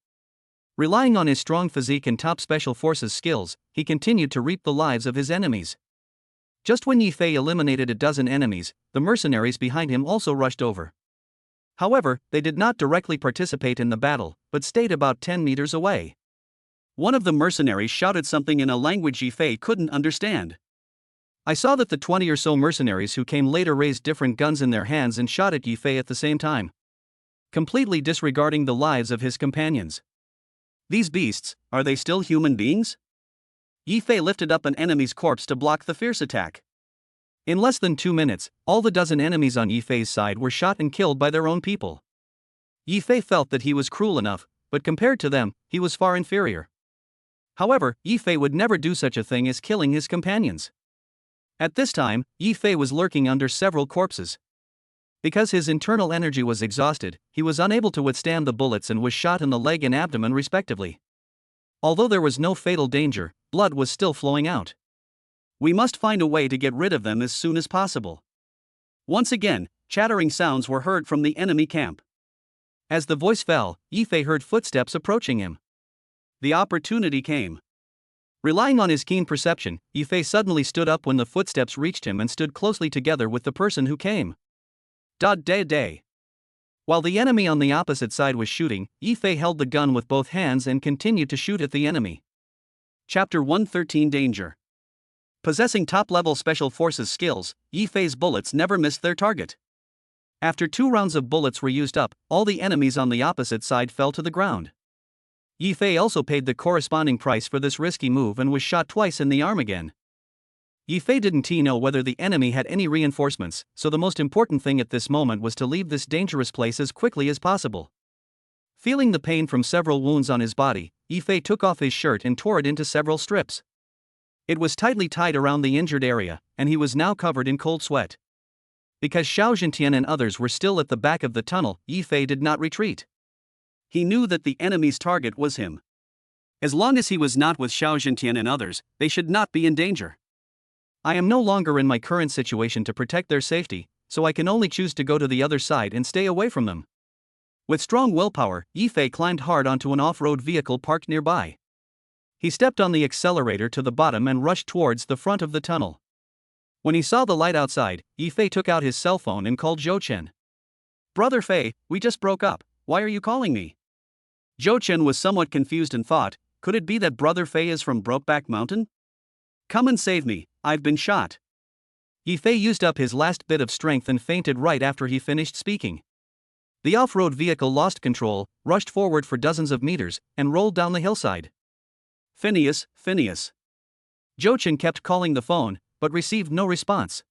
Relying on his strong physique and top special forces skills, he continued to reap the lives of his enemies. Just when Yi Fei eliminated a dozen enemies, the mercenaries behind him also rushed over. However, they did not directly participate in the battle, but stayed about 10 meters away. One of the mercenaries shouted something in a language Yi Fei couldn't understand. I saw that the 20 or so mercenaries who came later raised different guns in their hands and shot at Yi Fei at the same time, completely disregarding the lives of his companions. These beasts, are they still human beings? Yi Fei lifted up an enemy's corpse to block the fierce attack. In less than 2 minutes, all the dozen enemies on Yi Fei's side were shot and killed by their own people. Yi Fei felt that he was cruel enough, but compared to them, he was far inferior. However, Yi Fei would never do such a thing as killing his companions. At this time, Yi Fei was lurking under several corpses. Because his internal energy was exhausted, he was unable to withstand the bullets and was shot in the leg and abdomen respectively. Although there was no fatal danger, blood was still flowing out. We must find a way to get rid of them as soon as possible. Once again, chattering sounds were heard from the enemy camp. As the voice fell, Yi Fei heard footsteps approaching him. The opportunity came. Relying on his keen perception, Yi Fei suddenly stood up when the footsteps reached him and stood closely together with the person who came. Day. While the enemy on the opposite side was shooting, Yi Fei held the gun with both hands and continued to shoot at the enemy. Chapter 113 Danger. Possessing top-level special forces skills, Yi Fei's bullets never missed their target. After 2 rounds of bullets were used up, all the enemies on the opposite side fell to the ground. Yifei also paid the corresponding price for this risky move and was shot twice in the arm again. Yifei didn't know whether the enemy had any reinforcements, so the most important thing at this moment was to leave this dangerous place as quickly as possible. Feeling the pain from several wounds on his body, Yifei took off his shirt and tore it into several strips. It was tightly tied around the injured area, and he was now covered in cold sweat. Because Xiao Zhentian and others were still at the back of the tunnel, Yifei did not retreat. He knew that the enemy's target was him. As long as he was not with Xiao Zhentian and others, they should not be in danger. I am no longer in my current situation to protect their safety, so I can only choose to go to the other side and stay away from them. With strong willpower, Yifei climbed hard onto an off-road vehicle parked nearby. He stepped on the accelerator to the bottom and rushed towards the front of the tunnel. When he saw the light outside, Yifei took out his cell phone and called Zhou Chen. "Brother Fei, we just broke up, why are you calling me?" Zhou Chen was somewhat confused and thought, could it be that Brother Fei is from Brokeback Mountain? "Come and save me, I've been shot." Yifei used up his last bit of strength and fainted right after he finished speaking. The off-road vehicle lost control, rushed forward for dozens of meters, and rolled down the hillside. "Phineas, Phineas." Zhou Chen kept calling the phone, but received no response.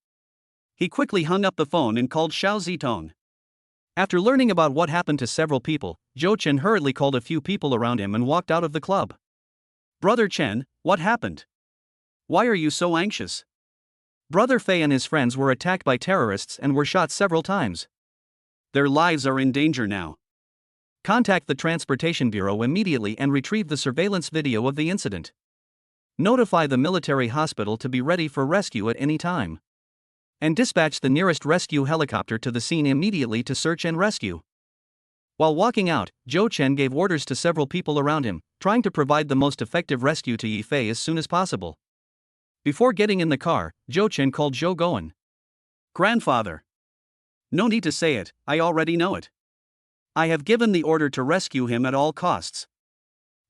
He quickly hung up the phone and called Xiao Zitong. After learning about what happened to several people, Zhou Chen hurriedly called a few people around him and walked out of the club. "Brother Chen, what happened? Why are you so anxious?" Brother Fei and his friends were attacked by terrorists and were shot several times. Their lives are in danger now. Contact the Transportation Bureau immediately and retrieve the surveillance video of the incident. Notify the military hospital to be ready for rescue at any time. And dispatch the nearest rescue helicopter to the scene immediately to search and rescue. While walking out, Zhou Chen gave orders to several people around him, trying to provide the most effective rescue to Yifei as soon as possible. Before getting in the car, Zhou Chen called Zhou Gowen. "Grandfather. No need to say it, I already know it. I have given the order to rescue him at all costs.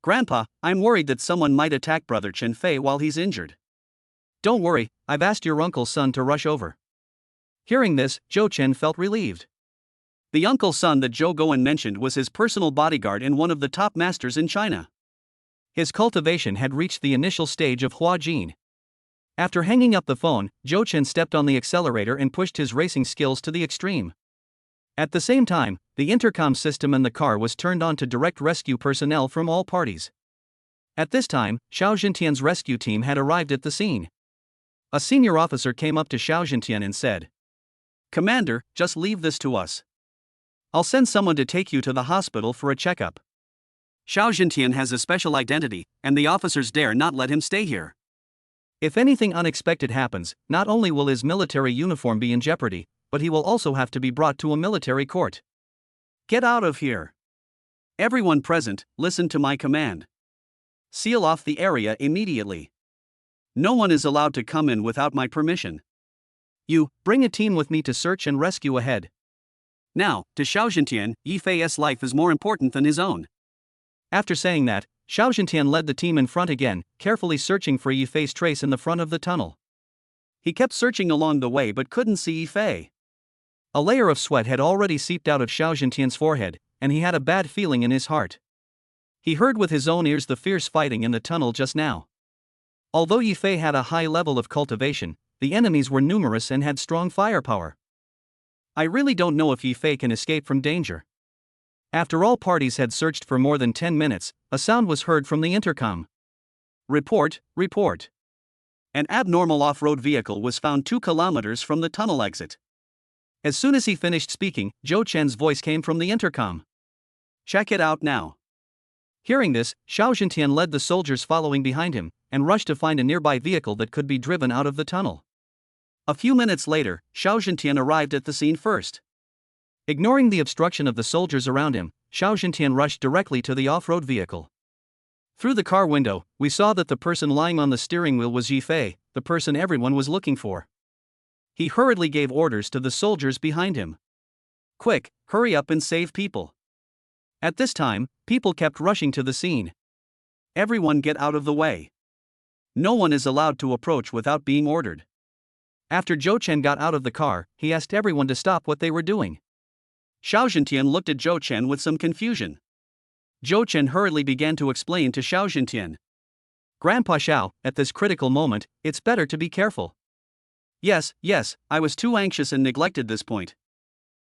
Grandpa, I'm worried that someone might attack Brother Chen Fei while he's injured." "Don't worry, I've asked your uncle's son to rush over." Hearing this, Zhou Chen felt relieved. The uncle's son that Zhou Gowen mentioned was his personal bodyguard and one of the top masters in China. His cultivation had reached the initial stage of Huajin. After hanging up the phone, Zhou Chen stepped on the accelerator and pushed his racing skills to the extreme. At the same time, the intercom system in the car was turned on to direct rescue personnel from all parties. At this time, Xiao Zhentian's rescue team had arrived at the scene. A senior officer came up to Xiao Zhentian and said, "Commander, just leave this to us. I'll send someone to take you to the hospital for a checkup." Xiao Zhentian has a special identity, and the officers dare not let him stay here. If anything unexpected happens, not only will his military uniform be in jeopardy, but he will also have to be brought to a military court. "Get out of here. Everyone present, listen to my command. Seal off the area immediately. No one is allowed to come in without my permission. You, bring a team with me to search and rescue ahead." Now, to Xiao Zhentian, Yifei's life is more important than his own. After saying that, Xiao Zhentian led the team in front again, carefully searching for Yifei's trace in the front of the tunnel. He kept searching along the way but couldn't see Yifei. A layer of sweat had already seeped out of Xiao Zhentian's forehead, and he had a bad feeling in his heart. He heard with his own ears the fierce fighting in the tunnel just now. Although Yifei had a high level of cultivation, the enemies were numerous and had strong firepower. I really don't know if Yifei can escape from danger. After all parties had searched for more than 10 minutes, a sound was heard from the intercom. Report, report. An abnormal off-road vehicle was found 2 kilometers from the tunnel exit. As soon as he finished speaking, Zhou Chen's voice came from the intercom. Check it out now. Hearing this, Xiao Zhentian led the soldiers following behind him, and rushed to find a nearby vehicle that could be driven out of the tunnel. A few minutes later, Xiao Zhentian arrived at the scene first. Ignoring the obstruction of the soldiers around him, Xiao Zhentian rushed directly to the off-road vehicle. Through the car window, we saw that the person lying on the steering wheel was Yifei, the person everyone was looking for. He hurriedly gave orders to the soldiers behind him. Quick, hurry up and save people. At this time, people kept rushing to the scene. Everyone get out of the way. No one is allowed to approach without being ordered. After Zhou Chen got out of the car, he asked everyone to stop what they were doing. Xiao Zhentian looked at Zhou Chen with some confusion. Zhou Chen hurriedly began to explain to Xiao Zhentian. Grandpa Xiao, at this critical moment, it's better to be careful. Yes, I was too anxious and neglected this point.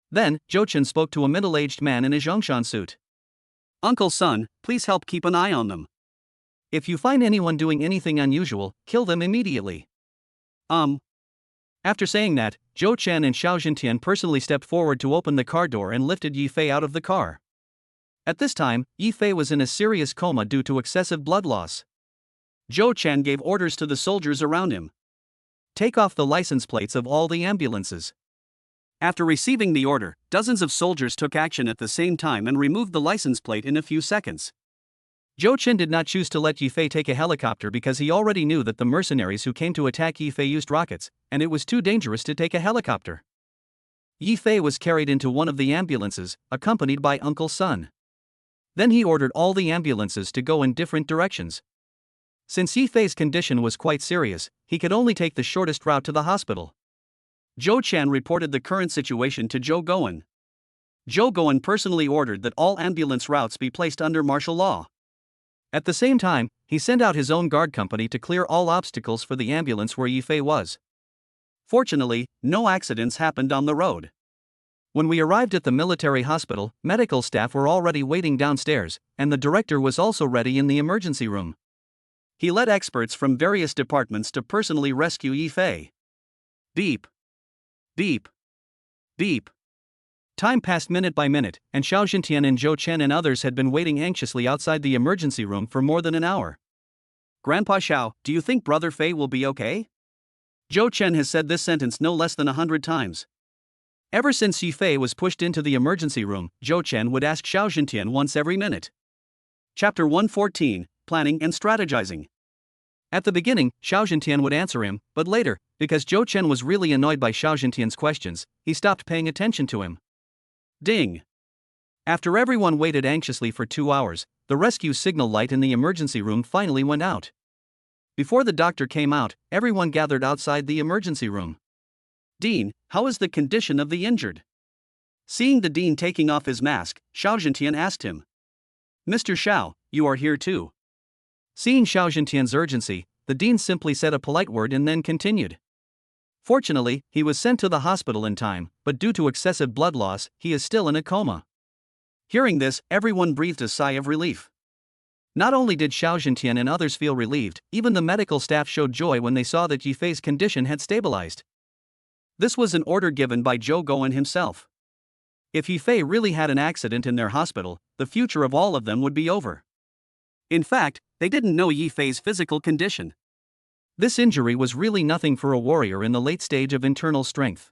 Then, Zhou Chen spoke to a middle-aged man in a Zhongshan suit. Uncle Sun, please help keep an eye on them. If you find anyone doing anything unusual, kill them immediately. After saying that, Zhou Chen and Xiao Zhentian personally stepped forward to open the car door and lifted Yi Fei out of the car. At this time, Yi Fei was in a serious coma due to excessive blood loss. Zhou Chen gave orders to the soldiers around him. Take off the license plates of all the ambulances. After receiving the order, dozens of soldiers took action at the same time and removed the license plate in a few seconds. Zhou Chen did not choose to let Yi Fei take a helicopter because he already knew that the mercenaries who came to attack Yi Fei used rockets, and it was too dangerous to take a helicopter. Yi Fei was carried into one of the ambulances, accompanied by Uncle Sun. Then he ordered all the ambulances to go in different directions. Since Yi Fei's condition was quite serious, he could only take the shortest route to the hospital. Zhou Chen reported the current situation to Zhou Gowen. Zhou Gowen personally ordered that all ambulance routes be placed under martial law. At the same time, he sent out his own guard company to clear all obstacles for the ambulance where Yi Fei was. Fortunately, no accidents happened on the road. When we arrived at the military hospital, medical staff were already waiting downstairs, and the director was also ready in the emergency room. He led experts from various departments to personally rescue Yi Fei. Beep. Beep. Beep. Time passed minute by minute, and Xiao Zhentian and Zhou Chen and others had been waiting anxiously outside the emergency room for more than an hour. Grandpa Xiao, do you think Brother Fei will be okay? Zhou Chen has said this sentence no less than 100 times. Ever since Yi Fei was pushed into the emergency room, Zhou Chen would ask Xiao Zhentian once every minute. Chapter 114, Planning and Strategizing. At the beginning, Xiao Zhentian would answer him, but later, because Zhou Chen was really annoyed by Xiao Zhentian's questions, he stopped paying attention to him. Ding! After everyone waited anxiously for 2 hours, the rescue signal light in the emergency room finally went out. Before the doctor came out, everyone gathered outside the emergency room. Dean, how is the condition of the injured? Seeing the dean taking off his mask, Xiao Zhentian asked him. Mr. Xiao, you are here too. Seeing Xiao Zhentian's urgency, the dean simply said a polite word and then continued. Fortunately, he was sent to the hospital in time, but due to excessive blood loss, he is still in a coma. Hearing this, everyone breathed a sigh of relief. Not only did Xiao Zhentian and others feel relieved, even the medical staff showed joy when they saw that Yi Fei's condition had stabilized. This was an order given by Zhou Gowen himself. If Yi Fei really had an accident in their hospital, the future of all of them would be over. In fact, they didn't know Yi Fei's physical condition. This injury was really nothing for a warrior in the late stage of internal strength.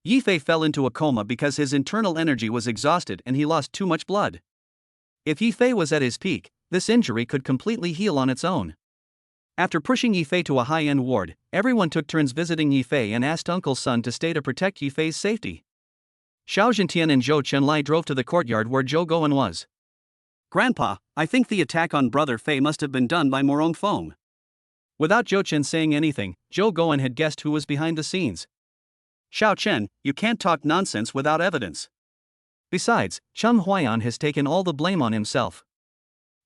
Yi Fei fell into a coma because his internal energy was exhausted and he lost too much blood. If Yi Fei was at his peak, this injury could completely heal on its own. After pushing Yi Fei to a high-end ward, everyone took turns visiting Yi Fei and asked Uncle Sun to stay to protect Yi Fei's safety. Xiao Zhentian and Zhou Chenlai drove to the courtyard where Zhou Gowen was. Grandpa, I think the attack on Brother Fei must have been done by Morong Feng. Without Zhou Chen saying anything, Zhou Gowen had guessed who was behind the scenes. Xiao Chen, you can't talk nonsense without evidence. Besides, Cheng Huaiyan has taken all the blame on himself.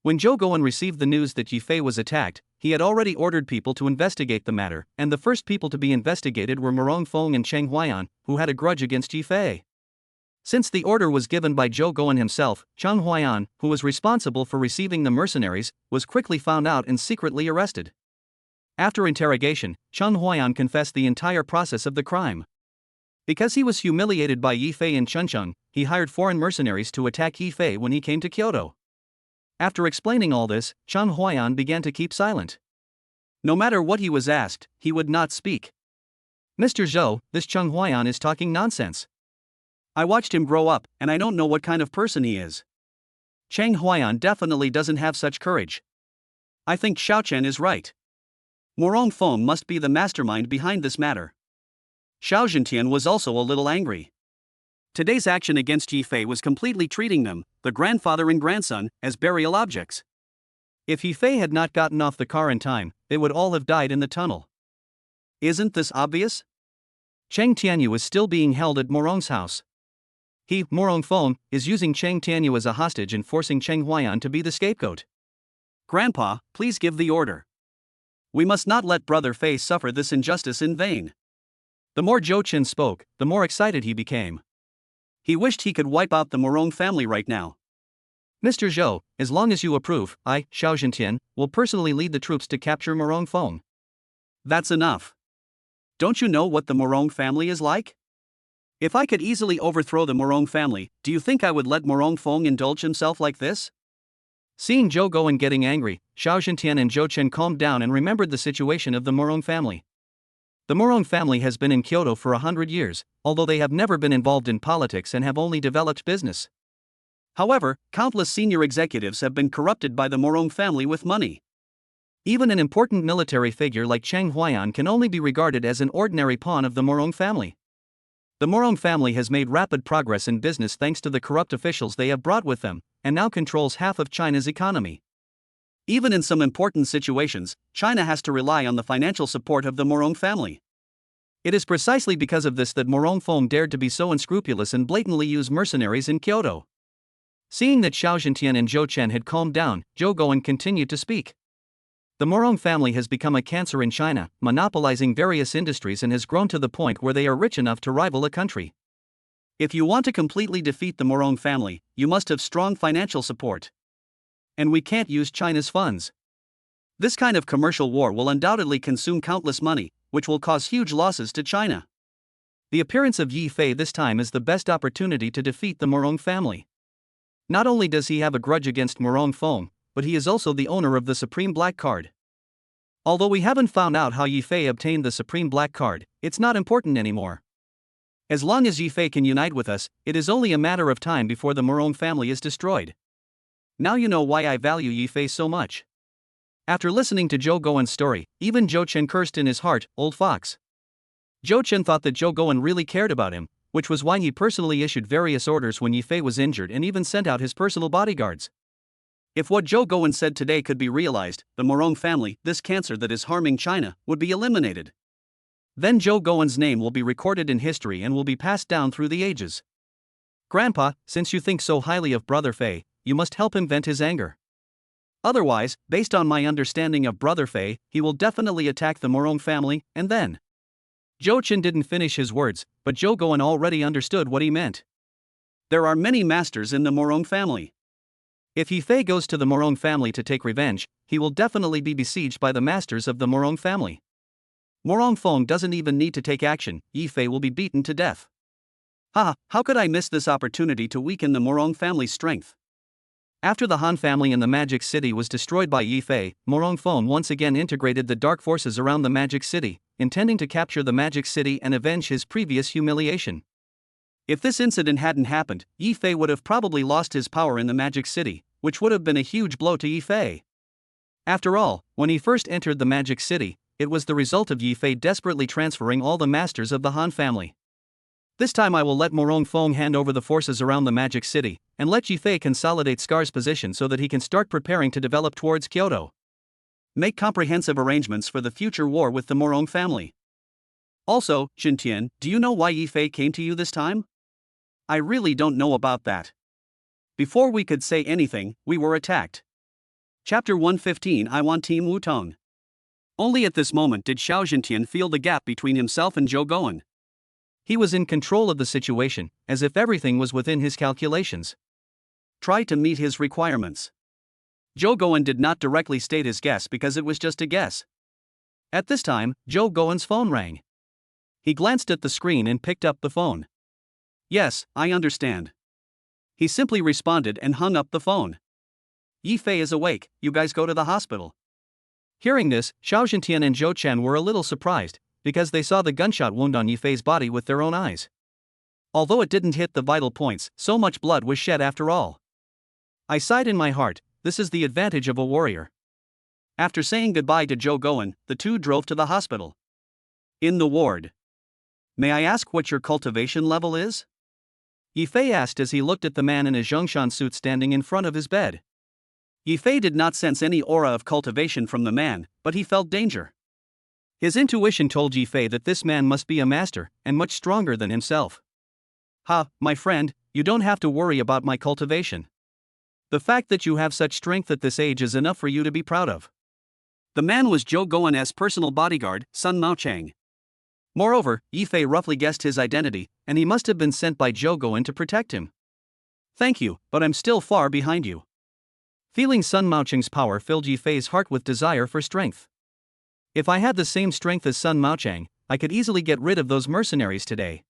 When Zhou Gowen received the news that Yi Fei was attacked, he had already ordered people to investigate the matter, and the first people to be investigated were Morong Feng and Cheng Huaiyan, who had a grudge against Yi Fei. Since the order was given by Zhou Gowen himself, Cheng Huaiyan, who was responsible for receiving the mercenaries, was quickly found out and secretly arrested. After interrogation, Cheng Huaiyan confessed the entire process of the crime. Because he was humiliated by Yi Fei in Chuncheng, he hired foreign mercenaries to attack Yi Fei when he came to Kyoto. After explaining all this, Cheng Huaiyan began to keep silent. No matter what he was asked, he would not speak. Mr. Zhou, this Cheng Huaiyan is talking nonsense. I watched him grow up, and I don't know what kind of person he is. Cheng Huaiyan definitely doesn't have such courage. I think Xiao Chen is right. Morong Feng must be the mastermind behind this matter. Xiao Zhentian was also a little angry. Today's action against Yi Fei was completely treating them, the grandfather and grandson, as burial objects. If Yi Fei had not gotten off the car in time, they would all have died in the tunnel. Isn't this obvious? Cheng Tianyu is still being held at Morong's house. He, Morong Fong, is using Cheng Tianyu as a hostage and forcing Cheng Huaiyan to be the scapegoat. Grandpa, please give the order. We must not let Brother Fei suffer this injustice in vain. The more Zhou Chen spoke, the more excited he became. He wished he could wipe out the Morong family right now. Mr. Zhou, as long as you approve, I, Xiao Zhentian, will personally lead the troops to capture Morong Fong. That's enough. Don't you know what the Morong family is like? If I could easily overthrow the Morong family, do you think I would let Morong Fong indulge himself like this? Seeing Zhou Gowen getting angry, Xiao Zhentian and Zhou Chen calmed down and remembered the situation of the Morong family. The Morong family has been in Kyoto for 100 years, although they have never been involved in politics and have only developed business. However, countless senior executives have been corrupted by the Morong family with money. Even an important military figure like Cheng Huaiyan can only be regarded as an ordinary pawn of the Morong family. The Morong family has made rapid progress in business thanks to the corrupt officials they have brought with them, and now controls half of China's economy. Even in some important situations, China has to rely on the financial support of the Morong family. It is precisely because of this that Morong Fong dared to be so unscrupulous and blatantly use mercenaries in Kyoto. Seeing that Xiao Zhentian and Zhou Chen had calmed down, Zhou Gowen continued to speak. The Morong family has become a cancer in China, monopolizing various industries and has grown to the point where they are rich enough to rival a country. If you want to completely defeat the Morong family, you must have strong financial support. And we can't use China's funds. This kind of commercial war will undoubtedly consume countless money, which will cause huge losses to China. The appearance of Yi Fei this time is the best opportunity to defeat the Morong family. Not only does he have a grudge against Morong Fong, but he is also the owner of the Supreme Black Card. Although we haven't found out how Yi Fei obtained the Supreme Black Card, it's not important anymore. As long as Yi Fei can unite with us, it is only a matter of time before the Morong family is destroyed. Now you know why I value Yi Fei so much. After listening to Zhou Gowen's story, even Zhou Chen cursed in his heart, old fox. Zhou Chen thought that Zhou Gowen really cared about him, which was why he personally issued various orders when Yi Fei was injured and even sent out his personal bodyguards. If what Zhou Gowen said today could be realized, the Morong family, this cancer that is harming China, would be eliminated. Then Zhou Gowen's name will be recorded in history and will be passed down through the ages. Grandpa, since you think so highly of Brother Fei, you must help him vent his anger. Otherwise, based on my understanding of Brother Fei, he will definitely attack the Morong family, and then. Zhou Chen didn't finish his words, but Zhou Gowen already understood what he meant. There are many masters in the Morong family. If Yi Fei goes to the Morong family to take revenge, he will definitely be besieged by the masters of the Morong family. Morong Fong doesn't even need to take action, Yi Fei will be beaten to death. How could I miss this opportunity to weaken the Morong family's strength? After the Han family in the Magic City was destroyed by Yi Fei, Morong Fong once again integrated the dark forces around the Magic City, intending to capture the Magic City and avenge his previous humiliation. If this incident hadn't happened, Yi Fei would have probably lost his power in the Magic City, which would have been a huge blow to Yi Fei. After all, when he first entered the Magic City, it was the result of Yi Fei desperately transferring all the masters of the Han family. This time I will let Morong Fong hand over the forces around the Magic City, and let Yi Fei consolidate Scar's position so that he can start preparing to develop towards Kyoto. Make comprehensive arrangements for the future war with the Morong family. Also, Zhentian, do you know why Yi Fei came to you this time? I really don't know about that. Before we could say anything, we were attacked. Chapter 115 I Want Team Wutong. Only at this moment did Xiao Zhentian feel the gap between himself and Zhou Gowen. He was in control of the situation, as if everything was within his calculations. Try to meet his requirements. Zhou Gowen did not directly state his guess because it was just a guess. At this time, Zhou Gowen's phone rang. He glanced at the screen and picked up the phone. Yes, I understand. He simply responded and hung up the phone. Yi Fei is awake, you guys go to the hospital. Hearing this, Xiao Zhentian and Zhou Chen were a little surprised, because they saw the gunshot wound on Yi Fei's body with their own eyes. Although it didn't hit the vital points, so much blood was shed after all. I sighed in my heart, this is the advantage of a warrior. After saying goodbye to Zhou Gowen, the two drove to the hospital. In the ward. May I ask what your cultivation level is? Yi Fei asked as he looked at the man in a Zhongshan suit standing in front of his bed. Yi Fei did not sense any aura of cultivation from the man, but he felt danger. His intuition told Yi Fei that this man must be a master, and much stronger than himself. Ha, my friend, you don't have to worry about my cultivation. The fact that you have such strength at this age is enough for you to be proud of. The man was Zhou Guan's personal bodyguard, Sun Maochang. Moreover, Yifei roughly guessed his identity, and he must have been sent by Zhou Guan to protect him. Thank you, but I'm still far behind you. Feeling Sun Maochang's power filled Yifei's heart with desire for strength. If I had the same strength as Sun Maochang, I could easily get rid of those mercenaries today.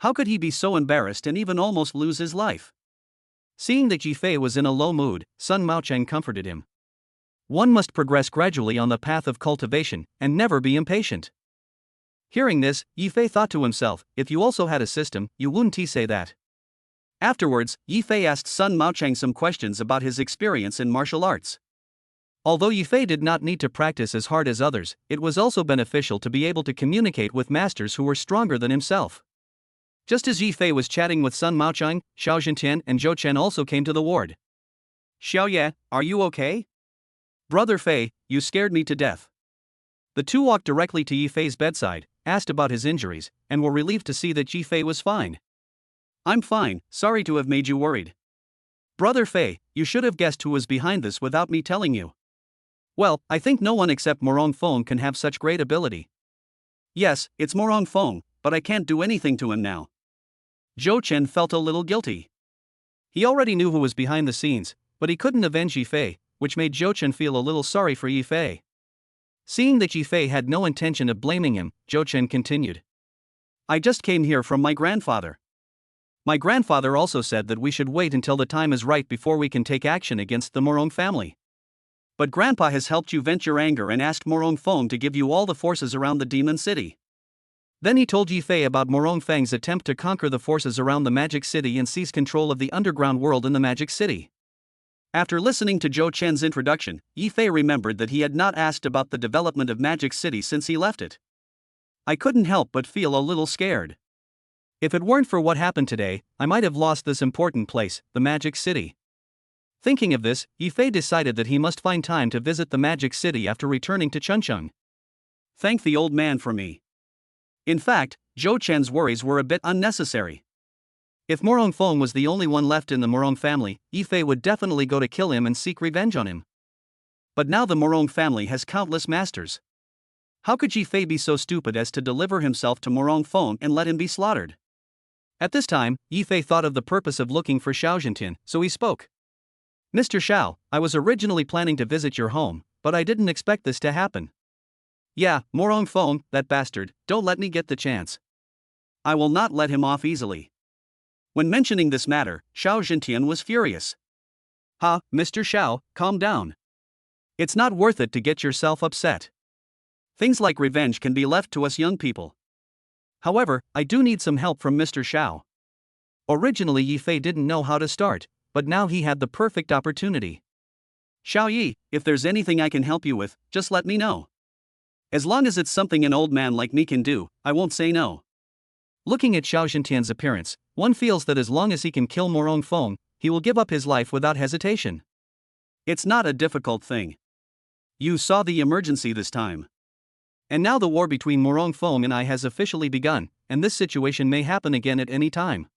How could he be so embarrassed and even almost lose his life? Seeing that Yifei was in a low mood, Sun Maochang comforted him. One must progress gradually on the path of cultivation, and never be impatient. Hearing this, Yifei thought to himself, if you also had a system, you wouldn't say that. Afterwards, Yifei asked Sun Maochang some questions about his experience in martial arts. Although Yifei did not need to practice as hard as others, it was also beneficial to be able to communicate with masters who were stronger than himself. Just as Yifei was chatting with Sun Maochang, Xiao Zhentian and Zhou Chen also came to the ward. Xiao Ye, are you okay? Brother Fei, you scared me to death. The two walked directly to Yifei's bedside, asked about his injuries, and were relieved to see that Yifei was fine. I'm fine, sorry to have made you worried. Brother Fei, you should have guessed who was behind this without me telling you. Well, I think no one except Morong Feng can have such great ability. Yes, it's Morong Feng, but I can't do anything to him now. Zhou Chen felt a little guilty. He already knew who was behind the scenes, but he couldn't avenge Yifei, which made Zhou Chen feel a little sorry for Yifei. Seeing that Yifei had no intention of blaming him, Zhou Chen continued. I just came here from my grandfather. My grandfather also said that we should wait until the time is right before we can take action against the Morong family. But Grandpa has helped you vent your anger and asked Morong Feng to give you all the forces around the demon city. Then he told Yifei about Morong Feng's attempt to conquer the forces around the magic city and seize control of the underground world in the magic city. After listening to Zhou Chen's introduction, Yifei remembered that he had not asked about the development of Magic City since he left it. I couldn't help but feel a little scared. If it weren't for what happened today, I might have lost this important place, the Magic City. Thinking of this, Yifei decided that he must find time to visit the Magic City after returning to Chuncheng. Thank the old man for me. In fact, Zhou Chen's worries were a bit unnecessary. If Morong Feng was the only one left in the Morong family, Yifei would definitely go to kill him and seek revenge on him. But now the Morong family has countless masters. How could Yifei be so stupid as to deliver himself to Morong Feng and let him be slaughtered? At this time, Yifei thought of the purpose of looking for Xiao Zhentian, so he spoke. Mr. Xiao, I was originally planning to visit your home, but I didn't expect this to happen. Yeah, Morong Feng, that bastard, don't let me get the chance. I will not let him off easily. When mentioning this matter, Xiao Zhentian was furious. Ha, Mr. Xiao, calm down. It's not worth it to get yourself upset. Things like revenge can be left to us young people. However, I do need some help from Mr. Xiao. Originally Yifei didn't know how to start, but now he had the perfect opportunity. Xiao Yi, if there's anything I can help you with, just let me know. As long as it's something an old man like me can do, I won't say no. Looking at Xiao Zhentian's appearance, one feels that as long as he can kill Morong Feng, he will give up his life without hesitation. It's not a difficult thing. You saw the emergency this time. And now the war between Morong Feng and I has officially begun, and this situation may happen again at any time.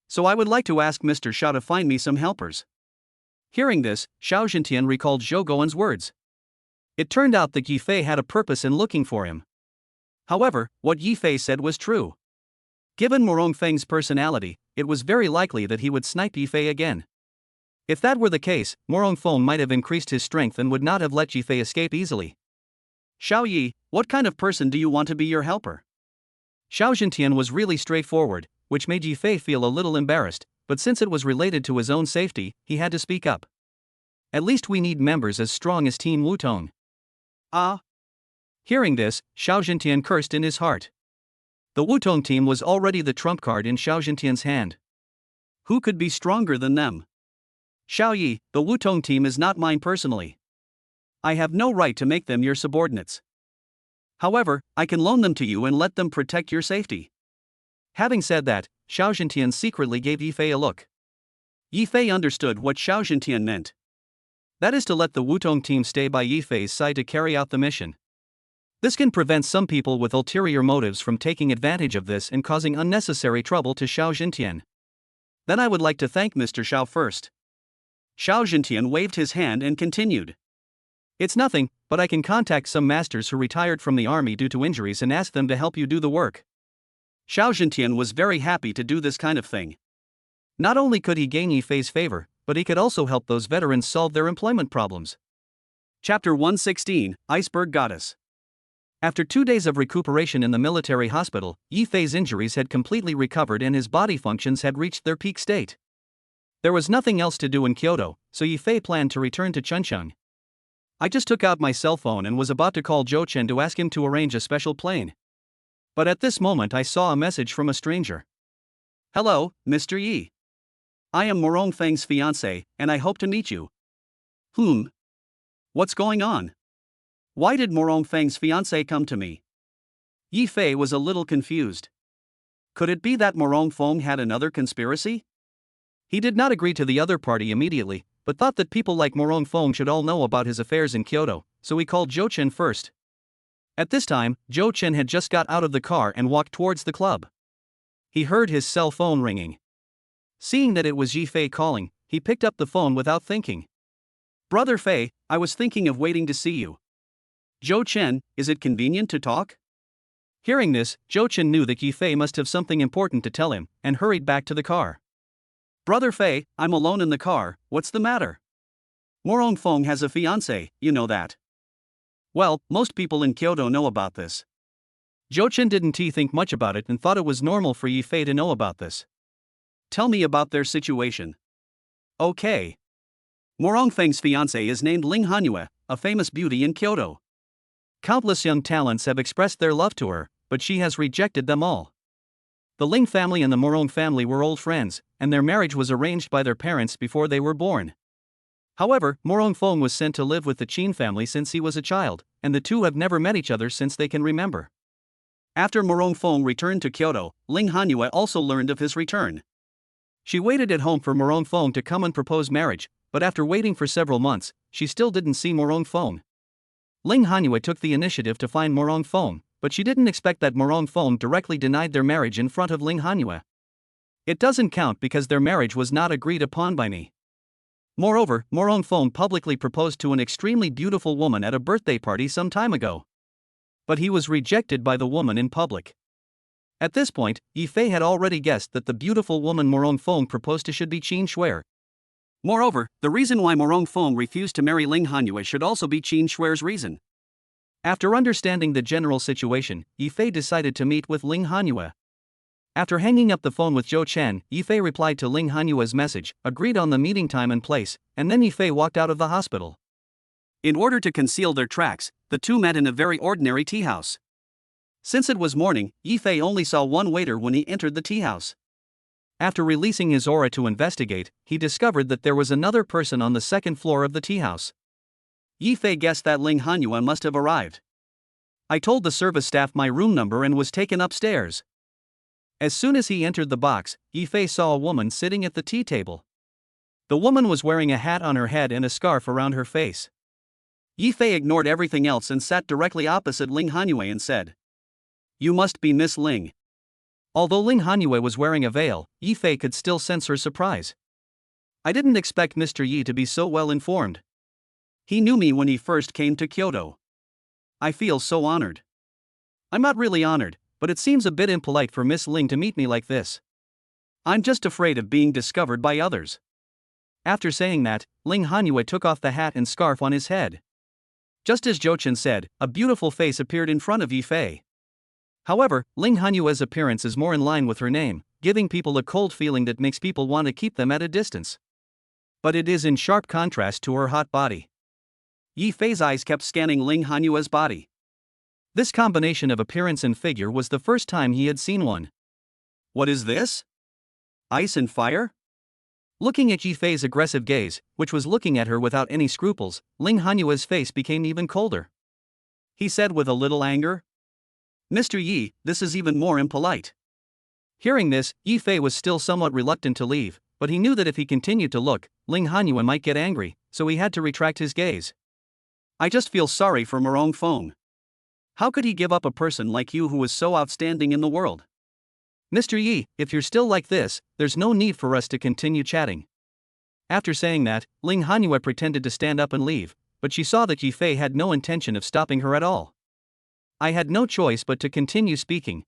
So I would like to ask Mr. Xiao to find me some helpers. Hearing this, Xiao Zhentian recalled Zhou Guan's words. It turned out that Yifei had a purpose in looking for him. However, what Yifei said was true. Given Morong Feng's personality, it was very likely that he would snipe Yifei again. If that were the case, Morong Feng might have increased his strength and would not have let Yifei escape easily. Xiao Yi, what kind of person do you want to be your helper? Xiao Zhentian was really straightforward, which made Yifei feel a little embarrassed, but since it was related to his own safety, he had to speak up. At least we need members as strong as Team Wutong. Ah. Hearing this, Xiao Zhentian cursed in his heart. The Wutong team was already the trump card in Xiao Zhentian's hand. Who could be stronger than them? Xiao Yi, the Wutong team is not mine personally. I have no right to make them your subordinates. However, I can loan them to you and let them protect your safety. Having said that, Xiao Zhentian secretly gave Yifei a look. Yifei understood what Xiao Zhentian meant. That is to let the Wutong team stay by Yifei's side to carry out the mission. This can prevent some people with ulterior motives from taking advantage of this and causing unnecessary trouble to Xiao Jintian. Then I would like to thank Mr. Xiao first. Xiao Jintian waved his hand and continued. It's nothing, but I can contact some masters who retired from the army due to injuries and ask them to help you do the work. Xiao Jintian was very happy to do this kind of thing. Not only could he gain Yi Fei's favor, but he could also help those veterans solve their employment problems. Chapter 116, Iceberg Goddess. After 2 days of recuperation in the military hospital, Yi Fei's injuries had completely recovered and his body functions had reached their peak state. There was nothing else to do in Kyoto, so Yi Fei planned to return to Chuncheon. I just took out my cell phone and was about to call Zhou Chen to ask him to arrange a special plane. But at this moment I saw a message from a stranger. Hello, Mr. Yi. I am Morong Feng's fiancé, and I hope to meet you. What's going on? Why did Morong Feng's fiancé come to me? Yi Fei was a little confused. Could it be that Morong Feng had another conspiracy? He did not agree to the other party immediately, but thought that people like Morong Feng should all know about his affairs in Kyoto, so he called Zhou Chen first. At this time, Zhou Chen had just got out of the car and walked towards the club. He heard his cell phone ringing. Seeing that it was Yi Fei calling, he picked up the phone without thinking. Brother Fei, I was thinking of waiting to see you. Zhou Chen, is it convenient to talk? Hearing this, Zhou Chen knew that Yi Fei must have something important to tell him, and hurried back to the car. Brother Fei, I'm alone in the car, what's the matter? Morong Feng has a fiancé, you know that. Well, most people in Kyoto know about this. Zhou Chen didn't think much about it and thought it was normal for Yi Fei to know about this. Tell me about their situation. Okay. Morong Feng's fiancé is named Ling Hanyue, a famous beauty in Kyoto. Countless young talents have expressed their love to her, but she has rejected them all. The Ling family and the Morong family were old friends, and their marriage was arranged by their parents before they were born. However, Morong Feng was sent to live with the Qin family since he was a child, and the two have never met each other since they can remember. After Morong Feng returned to Kyoto, Ling Hanyue also learned of his return. She waited at home for Morong Feng to come and propose marriage, but after waiting for several months, she still didn't see Morong Feng. Ling Hanyue took the initiative to find Morong Feng, but she didn't expect that Morong Feng directly denied their marriage in front of Ling Hanyue. It doesn't count because their marriage was not agreed upon by me. Moreover, Morong Feng publicly proposed to an extremely beautiful woman at a birthday party some time ago. But he was rejected by the woman in public. At this point, Yi Fei had already guessed that the beautiful woman Morong Feng proposed to should be Qin Shuer. Moreover, the reason why Morong Feng refused to marry Ling Hanyue should also be Qin Shuer's reason. After understanding the general situation, Yi Fei decided to meet with Ling Hanyue. After hanging up the phone with Zhou Chen, Yi Fei replied to Ling Hanyue's message, agreed on the meeting time and place, and then Yi Fei walked out of the hospital. In order to conceal their tracks, the two met in a very ordinary tea house. Since it was morning, Yi Fei only saw one waiter when he entered the tea house. After releasing his aura to investigate, he discovered that there was another person on the second floor of the tea house. Yi Fei guessed that Ling Hanyue must have arrived. I told the service staff my room number and was taken upstairs. As soon as he entered the box, Yi Fei saw a woman sitting at the tea table. The woman was wearing a hat on her head and a scarf around her face. Yi Fei ignored everything else and sat directly opposite Ling Hanyue and said, "You must be Miss Ling." Although Ling Hanyue was wearing a veil, Yi Fei could still sense her surprise. I didn't expect Mr. Yi to be so well informed. He knew me when he first came to Kyoto. I feel so honored. I'm not really honored, but it seems a bit impolite for Miss Ling to meet me like this. I'm just afraid of being discovered by others. After saying that, Ling Hanyue took off the hat and scarf on his head. Just as Zhou Chen said, a beautiful face appeared in front of Yi Fei. However, Ling Hanyue's appearance is more in line with her name, giving people a cold feeling that makes people want to keep them at a distance. But it is in sharp contrast to her hot body. Yi Fei's eyes kept scanning Ling Hanyue's body. This combination of appearance and figure was the first time he had seen one. What is this? Ice and fire? Looking at Yi Fei's aggressive gaze, which was looking at her without any scruples, Ling Hanyue's face became even colder. He said with a little anger, "Mr. Yi, this is even more impolite." Hearing this, Yi Fei was still somewhat reluctant to leave, but he knew that if he continued to look, Ling Hanyue might get angry, so he had to retract his gaze. I just feel sorry for Morong Feng. How could he give up a person like you who was so outstanding in the world? Mr. Yi, if you're still like this, there's no need for us to continue chatting. After saying that, Ling Hanyue pretended to stand up and leave, but she saw that Yi Fei had no intention of stopping her at all. I had no choice but to continue speaking.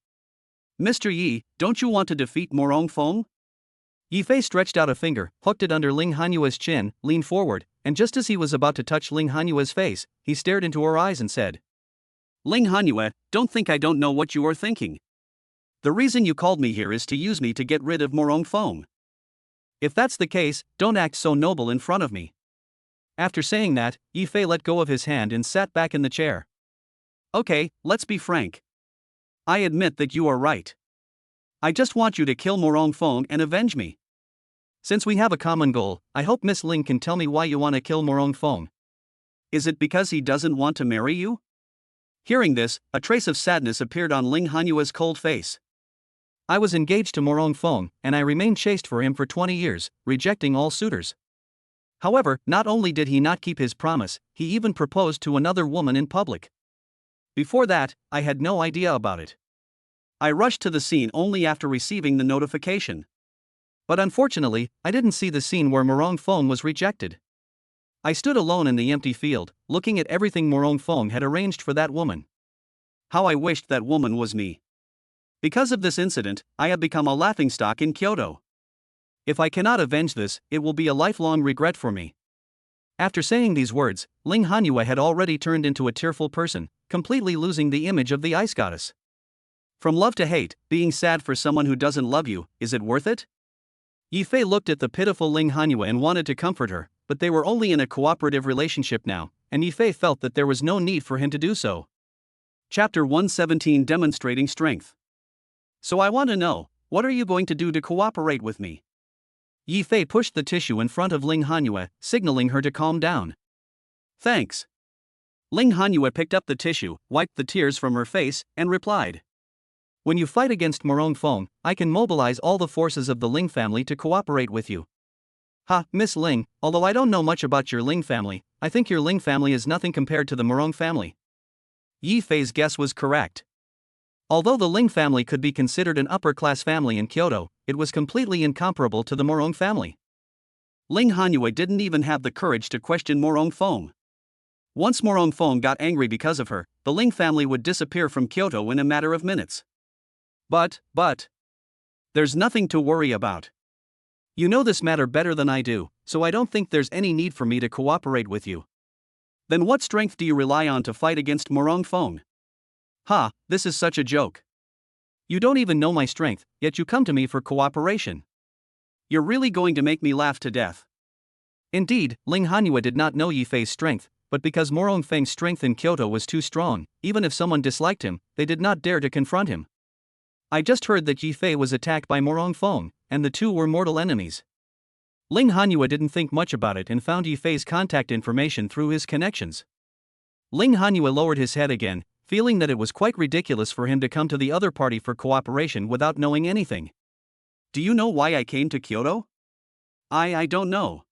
Mr. Yi, don't you want to defeat Morong Feng? Yi Fei stretched out a finger, hooked it under Ling Hanyue's chin, leaned forward, and just as he was about to touch Ling Hanyue's face, he stared into her eyes and said, Ling Hanyue, don't think I don't know what you are thinking. The reason you called me here is to use me to get rid of Morong Feng. If that's the case, don't act so noble in front of me. After saying that, Yi Fei let go of his hand and sat back in the chair. Okay, let's be frank. I admit that you are right. I just want you to kill Morong Feng and avenge me. Since we have a common goal, I hope Miss Ling can tell me why you want to kill Morong Feng. Is it because he doesn't want to marry you? Hearing this, a trace of sadness appeared on Ling Hanyue's cold face. I was engaged to Morong Feng, and I remained chaste for him for 20 years, rejecting all suitors. However, not only did he not keep his promise, he even proposed to another woman in public. Before that, I had no idea about it. I rushed to the scene only after receiving the notification. But unfortunately, I didn't see the scene where Morong Feng was rejected. I stood alone in the empty field, looking at everything Morong Feng had arranged for that woman. How I wished that woman was me. Because of this incident, I have become a laughingstock in Kyoto. If I cannot avenge this, it will be a lifelong regret for me. After saying these words, Ling Hanyue had already turned into a tearful person, completely losing the image of the ice goddess. From love to hate, being sad for someone who doesn't love you, is it worth it? Yi Fei looked at the pitiful Ling Hanyue and wanted to comfort her, but they were only in a cooperative relationship now, and Yi Fei felt that there was no need for him to do so. Chapter 117 Demonstrating Strength. So I want to know, what are you going to do to cooperate with me? Yi Fei pushed the tissue in front of Ling Hanyue, signaling her to calm down. Thanks. Ling Hanyue picked up the tissue, wiped the tears from her face, and replied. When you fight against Morong Feng, I can mobilize all the forces of the Ling family to cooperate with you. Ha, Miss Ling, although I don't know much about your Ling family, I think your Ling family is nothing compared to the Morong family. Yi Fei's guess was correct. Although the Ling family could be considered an upper-class family in Kyoto, it was completely incomparable to the Morong family. Ling Hanyue didn't even have the courage to question Morong Feng. Once Morong Feng got angry because of her, the Ling family would disappear from Kyoto in a matter of minutes. But, there's nothing to worry about. You know this matter better than I do, so I don't think there's any need for me to cooperate with you. Then what strength do you rely on to fight against Morong Feng? Ha, this is such a joke. You don't even know my strength, yet you come to me for cooperation. You're really going to make me laugh to death. Indeed, Ling Hanyue did not know Yi Fei's strength, but because Morong Feng's strength in Kyoto was too strong, even if someone disliked him, they did not dare to confront him. I just heard that Yi Fei was attacked by Morong Feng, and the two were mortal enemies. Ling Hanyue didn't think much about it and found Yi Fei's contact information through his connections. Ling Hanyue lowered his head again, feeling that it was quite ridiculous for him to come to the other party for cooperation without knowing anything. Do you know why I came to Kyoto? I don't know.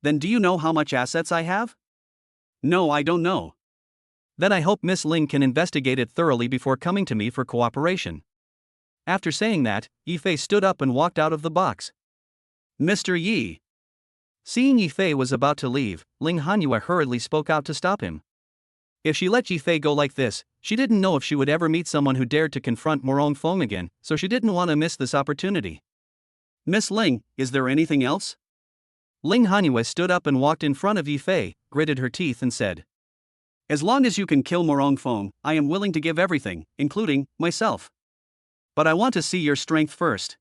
Then do you know how much assets I have? No, I don't know. Then I hope Miss Ling can investigate it thoroughly before coming to me for cooperation. After saying that, Yi Fei stood up and walked out of the box. Mr. Yi. Seeing Yi Fei was about to leave, Ling Hanyue hurriedly spoke out to stop him. If she let Yi Fei go like this, she didn't know if she would ever meet someone who dared to confront Morong Feng again, so she didn't want to miss this opportunity. Miss Ling, is there anything else? Ling Hanyue stood up and walked in front of Yi Fei, gritted her teeth and said. As long as you can kill Morong Feng, I am willing to give everything, including myself. But I want to see your strength first.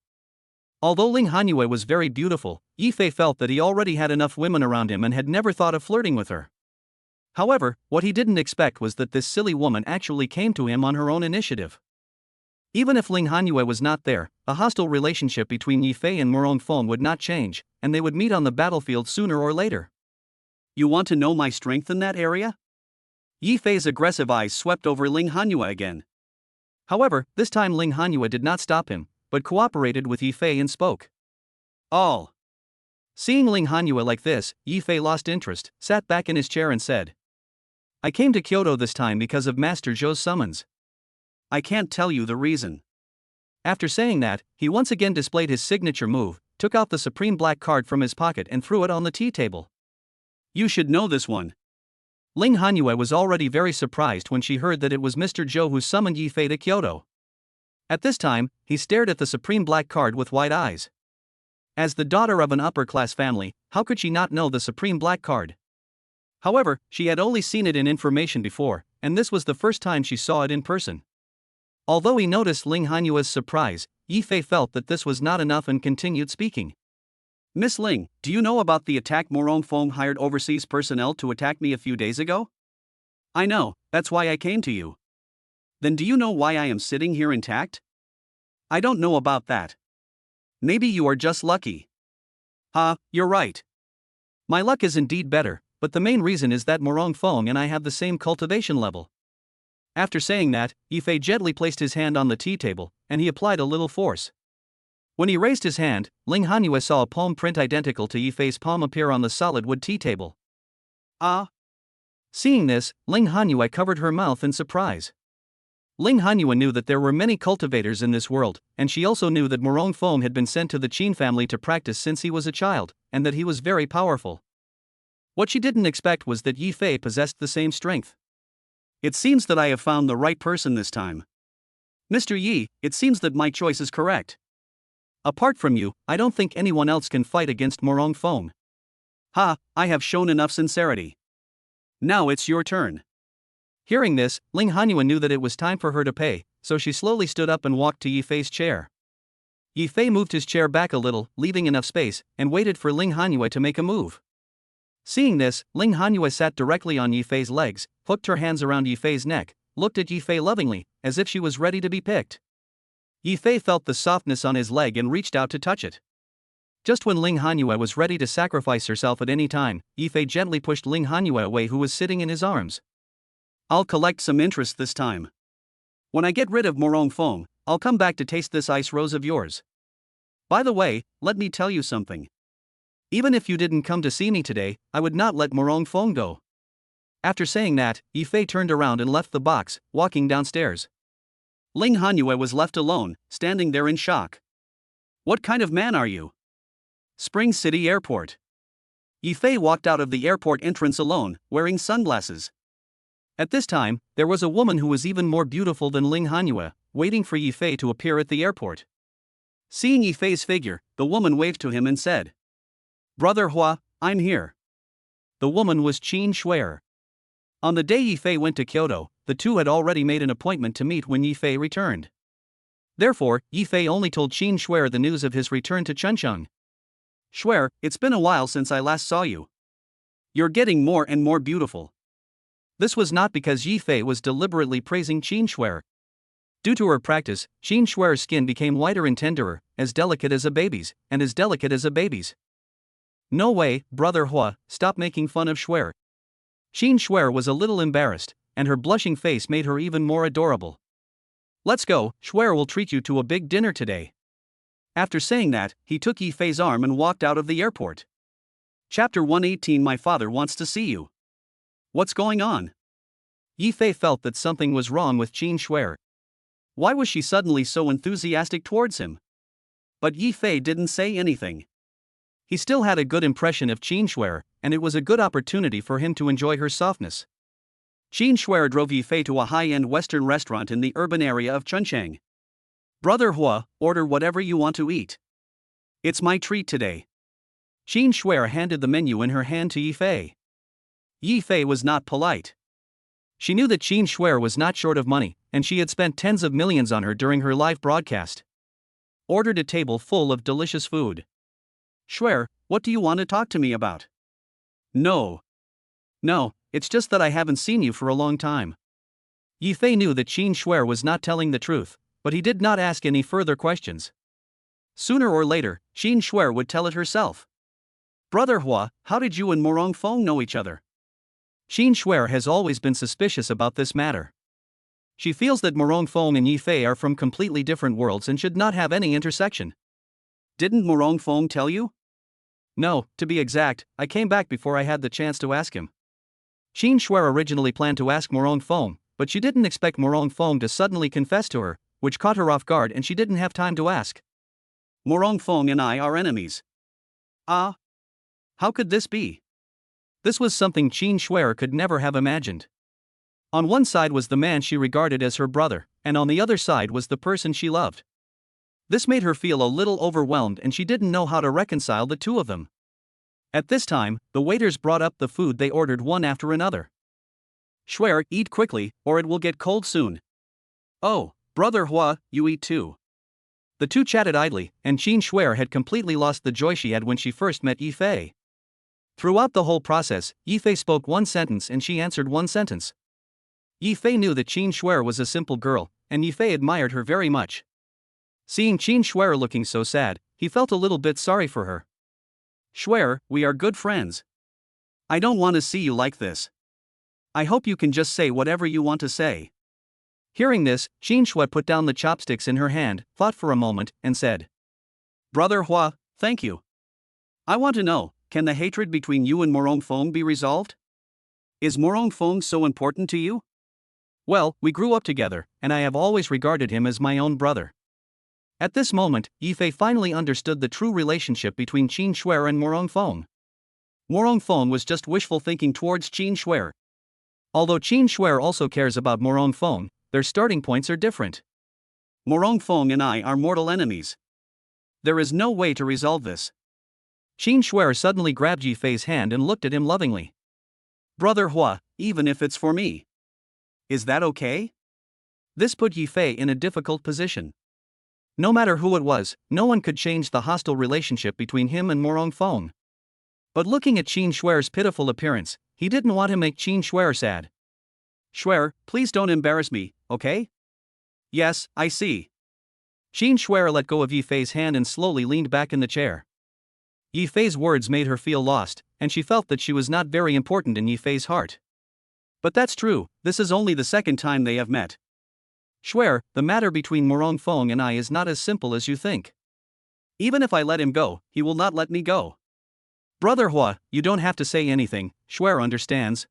Although Ling Hanyue was very beautiful, Yi Fei felt that he already had enough women around him and had never thought of flirting with her. However, what he didn't expect was that this silly woman actually came to him on her own initiative. Even if Ling Hanyue was not there, a hostile relationship between Yi Fei and Morong Feng would not change, and they would meet on the battlefield sooner or later. You want to know my strength in that area? Yi Fei's aggressive eyes swept over Ling Hanyue again. However, this time Ling Hanyue did not stop him, but cooperated with Yi Fei and spoke. All. Seeing Ling Hanyue like this, Yi Fei lost interest, sat back in his chair and said. I came to Kyoto this time because of Master Zhou's summons. I can't tell you the reason. After saying that, he once again displayed his signature move, took out the supreme black card from his pocket and threw it on the tea table. You should know this one. Ling Hanyue was already very surprised when she heard that it was Mr. Zhou who summoned Yi Fei to Kyoto. At this time, he stared at the supreme black card with wide eyes. As the daughter of an upper-class family, how could she not know the supreme black card? However, she had only seen it in information before, and this was the first time she saw it in person. Although he noticed Ling Hanyue's surprise, Yi Fei felt that this was not enough and continued speaking. Miss Ling, do you know about the attack Morong Fong hired overseas personnel to attack me a few days ago? I know, that's why I came to you. Then do you know why I am sitting here intact? I don't know about that. Maybe you are just lucky. You're right. My luck is indeed better, but the main reason is that Morong Fong and I have the same cultivation level. After saying that, Yi Fei gently placed his hand on the tea table, and he applied a little force. When he raised his hand, Ling Hanyue saw a palm print identical to Yi Fei's palm appear on the solid wood tea table. Seeing this, Ling Hanyue covered her mouth in surprise. Ling Hanyue knew that there were many cultivators in this world, and she also knew that Morong Fong had been sent to the Qin family to practice since he was a child, and that he was very powerful. What she didn't expect was that Yi Fei possessed the same strength. It seems that I have found the right person this time. Mr. Yi, it seems that my choice is correct. Apart from you, I don't think anyone else can fight against Morong Fong. I have shown enough sincerity. Now it's your turn. Hearing this, Ling Hanyue knew that it was time for her to pay, so she slowly stood up and walked to Yi Fei's chair. Yi Fei moved his chair back a little, leaving enough space, and waited for Ling Hanyue to make a move. Seeing this, Ling Hanyue sat directly on Yi Fei's legs, hooked her hands around Yi Fei's neck, looked at Yi Fei lovingly, as if she was ready to be picked. Yi Fei felt the softness on his leg and reached out to touch it. Just when Ling Hanyue was ready to sacrifice herself at any time, Yi Fei gently pushed Ling Hanyue away, who was sitting in his arms. I'll collect some interest this time. When I get rid of Morong Fong, I'll come back to taste this ice rose of yours. By the way, let me tell you something. Even if you didn't come to see me today, I would not let Morong Fong go. After saying that, Yi Fei turned around and left the box, walking downstairs. Ling Hanyue was left alone, standing there in shock. What kind of man are you? Spring City Airport. Yi Fei walked out of the airport entrance alone, wearing sunglasses. At this time, there was a woman who was even more beautiful than Ling Hanyue, waiting for Yi Fei to appear at the airport. Seeing Yi Fei's figure, the woman waved to him and said, Brother Hua, I'm here. The woman was Qin Shuer. On the day Yi Fei went to Kyoto, the two had already made an appointment to meet when Yi Fei returned. Therefore, Yi Fei only told Qin Shuer the news of his return to Chuncheon. Shuer, it's been a while since I last saw you. You're getting more and more beautiful. This was not because Yi Fei was deliberately praising Qin Shuer. Due to her practice, Qin Shuer's skin became whiter and tenderer, as delicate as a baby's, and as delicate as a baby's. No way, Brother Hua, stop making fun of Shuer. Qin Shuer was a little embarrassed, and her blushing face made her even more adorable. Let's go, Shuer will treat you to a big dinner today. After saying that, he took Yi Fei's arm and walked out of the airport. Chapter 118. My father wants to see you. What's going on? Yi Fei felt that something was wrong with Qin Shuer. Why was she suddenly so enthusiastic towards him? But Yi Fei didn't say anything. He still had a good impression of Qin Shuer, and it was a good opportunity for him to enjoy her softness. Qin Shuer drove Yi Fei to a high-end Western restaurant in the urban area of Chuncheon. Brother Hua, order whatever you want to eat. It's my treat today. Qin Shuer handed the menu in her hand to Yi Fei. Yi Fei was not polite. She knew that Qin Shuer was not short of money, and she had spent tens of millions on her during her live broadcast. Ordered a table full of delicious food. Shuer, what do you want to talk to me about? No, it's just that I haven't seen you for a long time. Yi Fei knew that Qin Shuer was not telling the truth, but he did not ask any further questions. Sooner or later, Qin Shuer would tell it herself. Brother Hua, how did you and Morong Fong know each other? Qin Shuer has always been suspicious about this matter. She feels that Morong Fong and Yi Fei are from completely different worlds and should not have any intersection. Didn't Morong Fong tell you? No, to be exact, I came back before I had the chance to ask him. Qin Shuer originally planned to ask Morong Feng, but she didn't expect Morong Feng to suddenly confess to her, which caught her off guard and she didn't have time to ask. Morong Feng and I are enemies. Ah? How could this be? This was something Qin Shuer could never have imagined. On one side was the man she regarded as her brother, and on the other side was the person she loved. This made her feel a little overwhelmed and she didn't know how to reconcile the two of them. At this time, the waiters brought up the food they ordered one after another. Shuer, eat quickly, or it will get cold soon. Oh, brother Hua, you eat too. The two chatted idly, and Qin Shuer had completely lost the joy she had when she first met Yifei. Throughout the whole process, Yifei spoke one sentence and she answered one sentence. Yifei knew that Qin Shuer was a simple girl, and Yifei admired her very much. Seeing Qin Shuer looking so sad, he felt a little bit sorry for her. Shuer, we are good friends. I don't want to see you like this. I hope you can just say whatever you want to say. Hearing this, Qin Shuer put down the chopsticks in her hand, thought for a moment, and said, Brother Hua, thank you. I want to know, can the hatred between you and Morong Feng be resolved? Is Morong Feng so important to you? Well, we grew up together, and I have always regarded him as my own brother. At this moment, Yifei finally understood the true relationship between Qin Shuer and Morong Feng. Morong Feng was just wishful thinking towards Qin Shuer. Although Qin Shuer also cares about Morong Feng, their starting points are different. Morong Feng and I are mortal enemies. There is no way to resolve this. Qin Shuer suddenly grabbed Yifei's hand and looked at him lovingly. Brother Hua, even if it's for me. Is that okay? This put Yifei in a difficult position. No matter who it was, no one could change the hostile relationship between him and Morong Feng. But looking at Qin Shuer's pitiful appearance, he didn't want to make Qin Shuer sad. Shuer, please don't embarrass me, okay? Yes, I see. Qin Shuer let go of Yifei's hand and slowly leaned back in the chair. Yifei's words made her feel lost, and she felt that she was not very important in Yifei's heart. But that's true, this is only the second time they have met. Shuer, the matter between Morong Feng and I is not as simple as you think. Even if I let him go, he will not let me go. Brother Hua, you don't have to say anything, Shuer understands.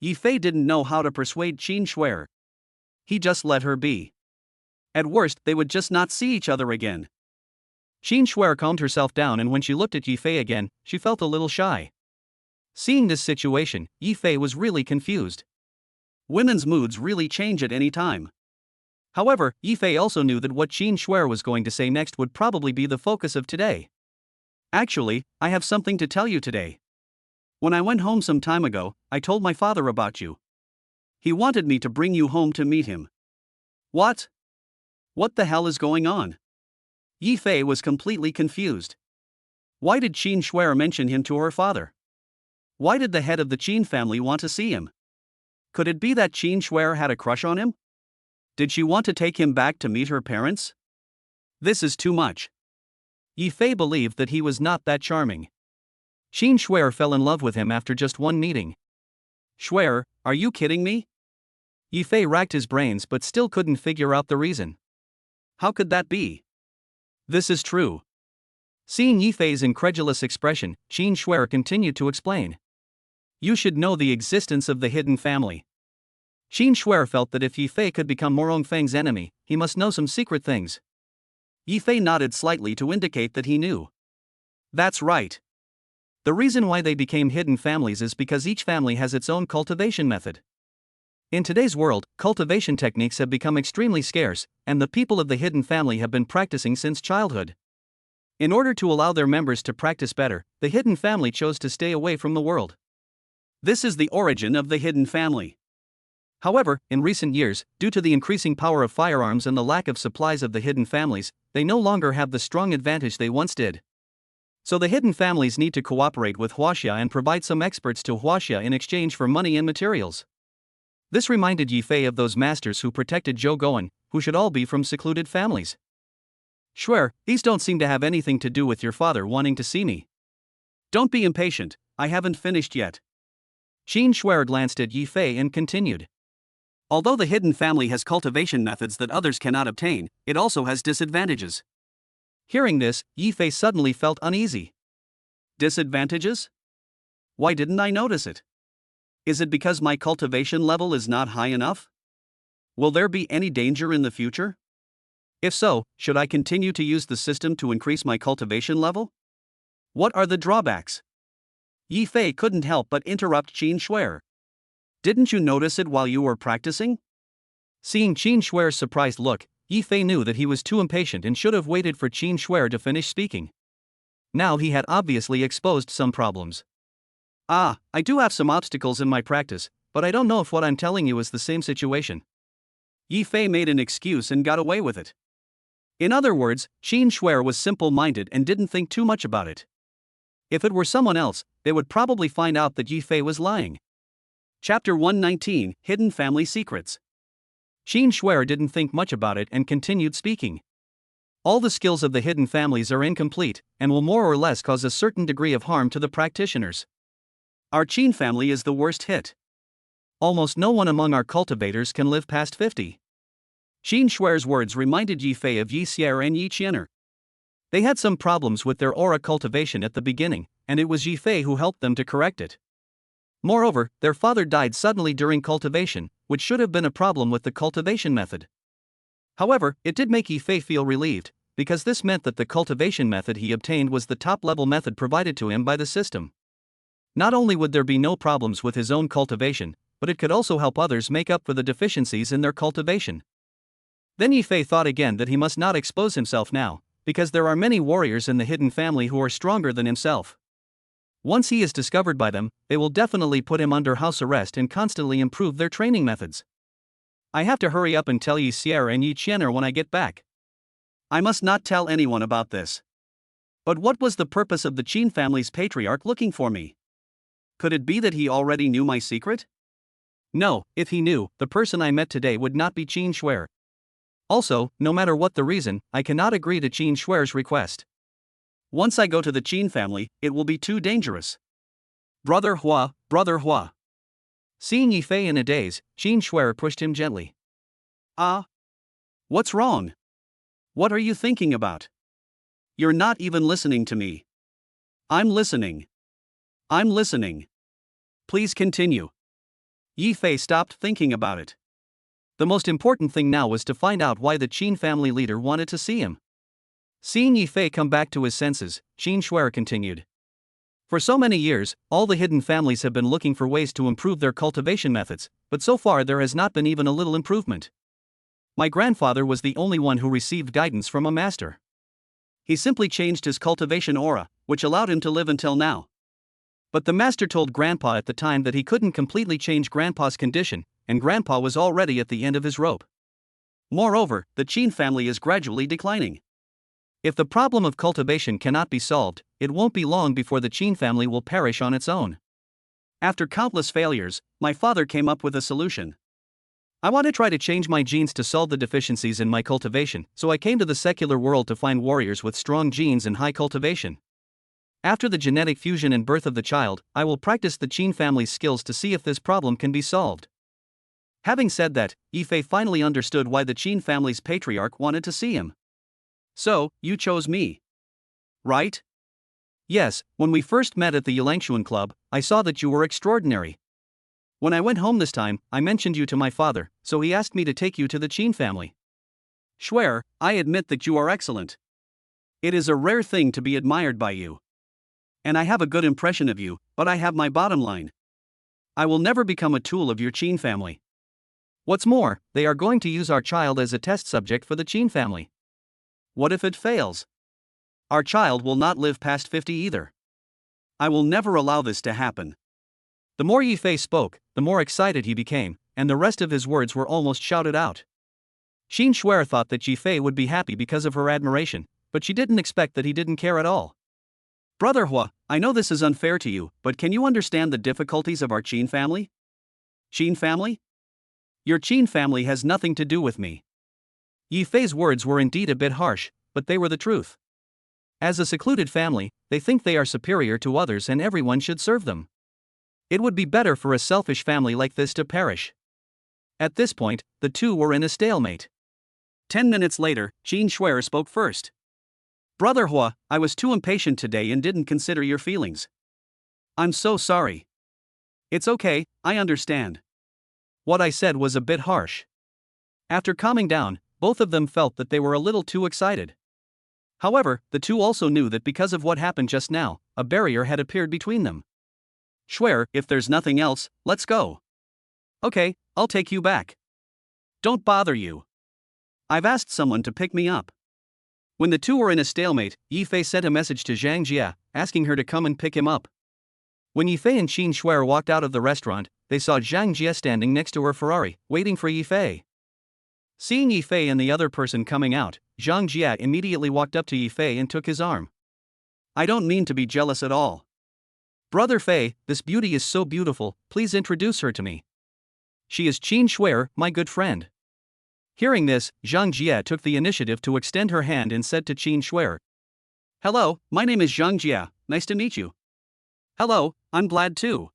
Yifei didn't know how to persuade Qin Shuer. He just let her be. At worst, they would just not see each other again. Qin Shuer calmed herself down, and when she looked at Yifei again, she felt a little shy. Seeing this situation, Yifei was really confused. Women's moods really change at any time. However, Yifei also knew that what Qin Shuer was going to say next would probably be the focus of today. Actually, I have something to tell you today. When I went home some time ago, I told my father about you. He wanted me to bring you home to meet him. What? What the hell is going on? Yifei was completely confused. Why did Qin Shuer mention him to her father? Why did the head of the Qin family want to see him? Could it be that Qin Shuer had a crush on him? Did she want to take him back to meet her parents? This is too much. Yifei believed that he was not that charming. Qin Shuer fell in love with him after just one meeting. Shuer, are you kidding me? Yifei racked his brains but still couldn't figure out the reason. How could that be? This is true. Seeing Yifei's incredulous expression, Qin Shuer continued to explain. You should know the existence of the hidden family. Qin Shuer felt that if Yifei could become Morong Feng's enemy, he must know some secret things. Yifei nodded slightly to indicate that he knew. That's right. The reason why they became hidden families is because each family has its own cultivation method. In today's world, cultivation techniques have become extremely scarce, and the people of the hidden family have been practicing since childhood. In order to allow their members to practice better, the hidden family chose to stay away from the world. This is the origin of the hidden family. However, in recent years, due to the increasing power of firearms and the lack of supplies of the hidden families, they no longer have the strong advantage they once did. So the hidden families need to cooperate with Huaxia and provide some experts to Huaxia in exchange for money and materials. This reminded Yifei of those masters who protected Zhou Goan, who should all be from secluded families. Shuer, these don't seem to have anything to do with your father wanting to see me. Don't be impatient, I haven't finished yet. Qin Shuer glanced at Yifei and continued. Although the hidden family has cultivation methods that others cannot obtain, it also has disadvantages. Hearing this, Yifei suddenly felt uneasy. Disadvantages? Why didn't I notice it? Is it because my cultivation level is not high enough? Will there be any danger in the future? If so, should I continue to use the system to increase my cultivation level? What are the drawbacks? Yi Fei couldn't help but interrupt Qin Shuer. Didn't you notice it while you were practicing? Seeing Qin Shuer's surprised look, Yi Fei knew that he was too impatient and should have waited for Qin Shuer to finish speaking. Now he had obviously exposed some problems. I do have some obstacles in my practice, but I don't know if what I'm telling you is the same situation. Yi Fei made an excuse and got away with it. In other words, Qin Shuer was simple-minded and didn't think too much about it. If it were someone else, they would probably find out that Yi Fei was lying. Chapter 119, Hidden Family Secrets. Qin Shuer didn't think much about it and continued speaking. All the skills of the hidden families are incomplete, and will more or less cause a certain degree of harm to the practitioners. Our Qin family is the worst hit. Almost no one among our cultivators can live past 50. Qin Shuer's words reminded Yi Fei of Yi Xier and Yi Qianer. They had some problems with their aura cultivation at the beginning, and it was Yi Fei who helped them to correct it. Moreover, their father died suddenly during cultivation, which should have been a problem with the cultivation method. However, it did make Yi Fei feel relieved, because this meant that the cultivation method he obtained was the top-level method provided to him by the system. Not only would there be no problems with his own cultivation, but it could also help others make up for the deficiencies in their cultivation. Then Yi Fei thought again that he must not expose himself now, because there are many warriors in the hidden family who are stronger than himself. Once he is discovered by them, they will definitely put him under house arrest and constantly improve their training methods. I have to hurry up and tell Yi Xier and Yi Qianer when I get back. I must not tell anyone about this. But what was the purpose of the Qin family's patriarch looking for me? Could it be that he already knew my secret? No, if he knew, the person I met today would not be Qin Shuer. Also, no matter what the reason, I cannot agree to Qin Shuer's request. Once I go to the Qin family, it will be too dangerous. Brother Hua, Brother Hua. Seeing Yi Fei in a daze, Qin Shuer pushed him gently. What's wrong? What are you thinking about? You're not even listening to me. I'm listening. I'm listening. Please continue. Yi Fei stopped thinking about it. The most important thing now was to find out why the Qin family leader wanted to see him. Seeing Yi Fei come back to his senses, Qin Shuer continued. For so many years, all the hidden families have been looking for ways to improve their cultivation methods, but so far there has not been even a little improvement. My grandfather was the only one who received guidance from a master. He simply changed his cultivation aura, which allowed him to live until now. But the master told Grandpa at the time that he couldn't completely change Grandpa's condition, and Grandpa was already at the end of his rope. Moreover, the Qin family is gradually declining. If the problem of cultivation cannot be solved, it won't be long before the Qin family will perish on its own. After countless failures, my father came up with a solution. I want to try to change my genes to solve the deficiencies in my cultivation, so I came to the secular world to find warriors with strong genes and high cultivation. After the genetic fusion and birth of the child, I will practice the Qin family's skills to see if this problem can be solved. Having said that, Yi Fei finally understood why the Qin family's patriarch wanted to see him. So, you chose me. Right? Yes, when we first met at the Yulangshuan Club, I saw that you were extraordinary. When I went home this time, I mentioned you to my father, so he asked me to take you to the Qin family. Shuer, I admit that you are excellent. It is a rare thing to be admired by you. And I have a good impression of you, but I have my bottom line. I will never become a tool of your Qin family. What's more, they are going to use our child as a test subject for the Qin family. What if it fails? Our child will not live past 50 either. I will never allow this to happen. The more Yi Fei spoke, the more excited he became, and the rest of his words were almost shouted out. Qin Shuer thought that Yi Fei would be happy because of her admiration, but she didn't expect that he didn't care at all. Brother Hua, I know this is unfair to you, but can you understand the difficulties of our Qin family? Qin family? Your Qin family has nothing to do with me. Yi Fei's words were indeed a bit harsh, but they were the truth. As a secluded family, they think they are superior to others and everyone should serve them. It would be better for a selfish family like this to perish. At this point, the two were in a stalemate. 10 minutes later, Qin Shuer spoke first. Brother Hua, I was too impatient today and didn't consider your feelings. I'm so sorry. It's okay, I understand. What I said was a bit harsh. After calming down, both of them felt that they were a little too excited. However, the two also knew that because of what happened just now, a barrier had appeared between them. Schwer, if there's nothing else, let's go. Okay, I'll take you back. Don't bother you. I've asked someone to pick me up. When the two were in a stalemate, Yifei sent a message to Zhang Jia, asking her to come and pick him up. When Yifei and Qin Schwer walked out of the restaurant, they saw Zhang Jia standing next to her Ferrari, waiting for Yifei. Seeing Yifei and the other person coming out, Zhang Jia immediately walked up to Yifei and took his arm. I don't mean to be jealous at all. Brother Fei, this beauty is so beautiful, please introduce her to me. She is Qin Schwer, my good friend. Hearing this, Zhang Jia took the initiative to extend her hand and said to Qin Schwer, Hello, my name is Zhang Jia, nice to meet you. Hello, I'm glad too.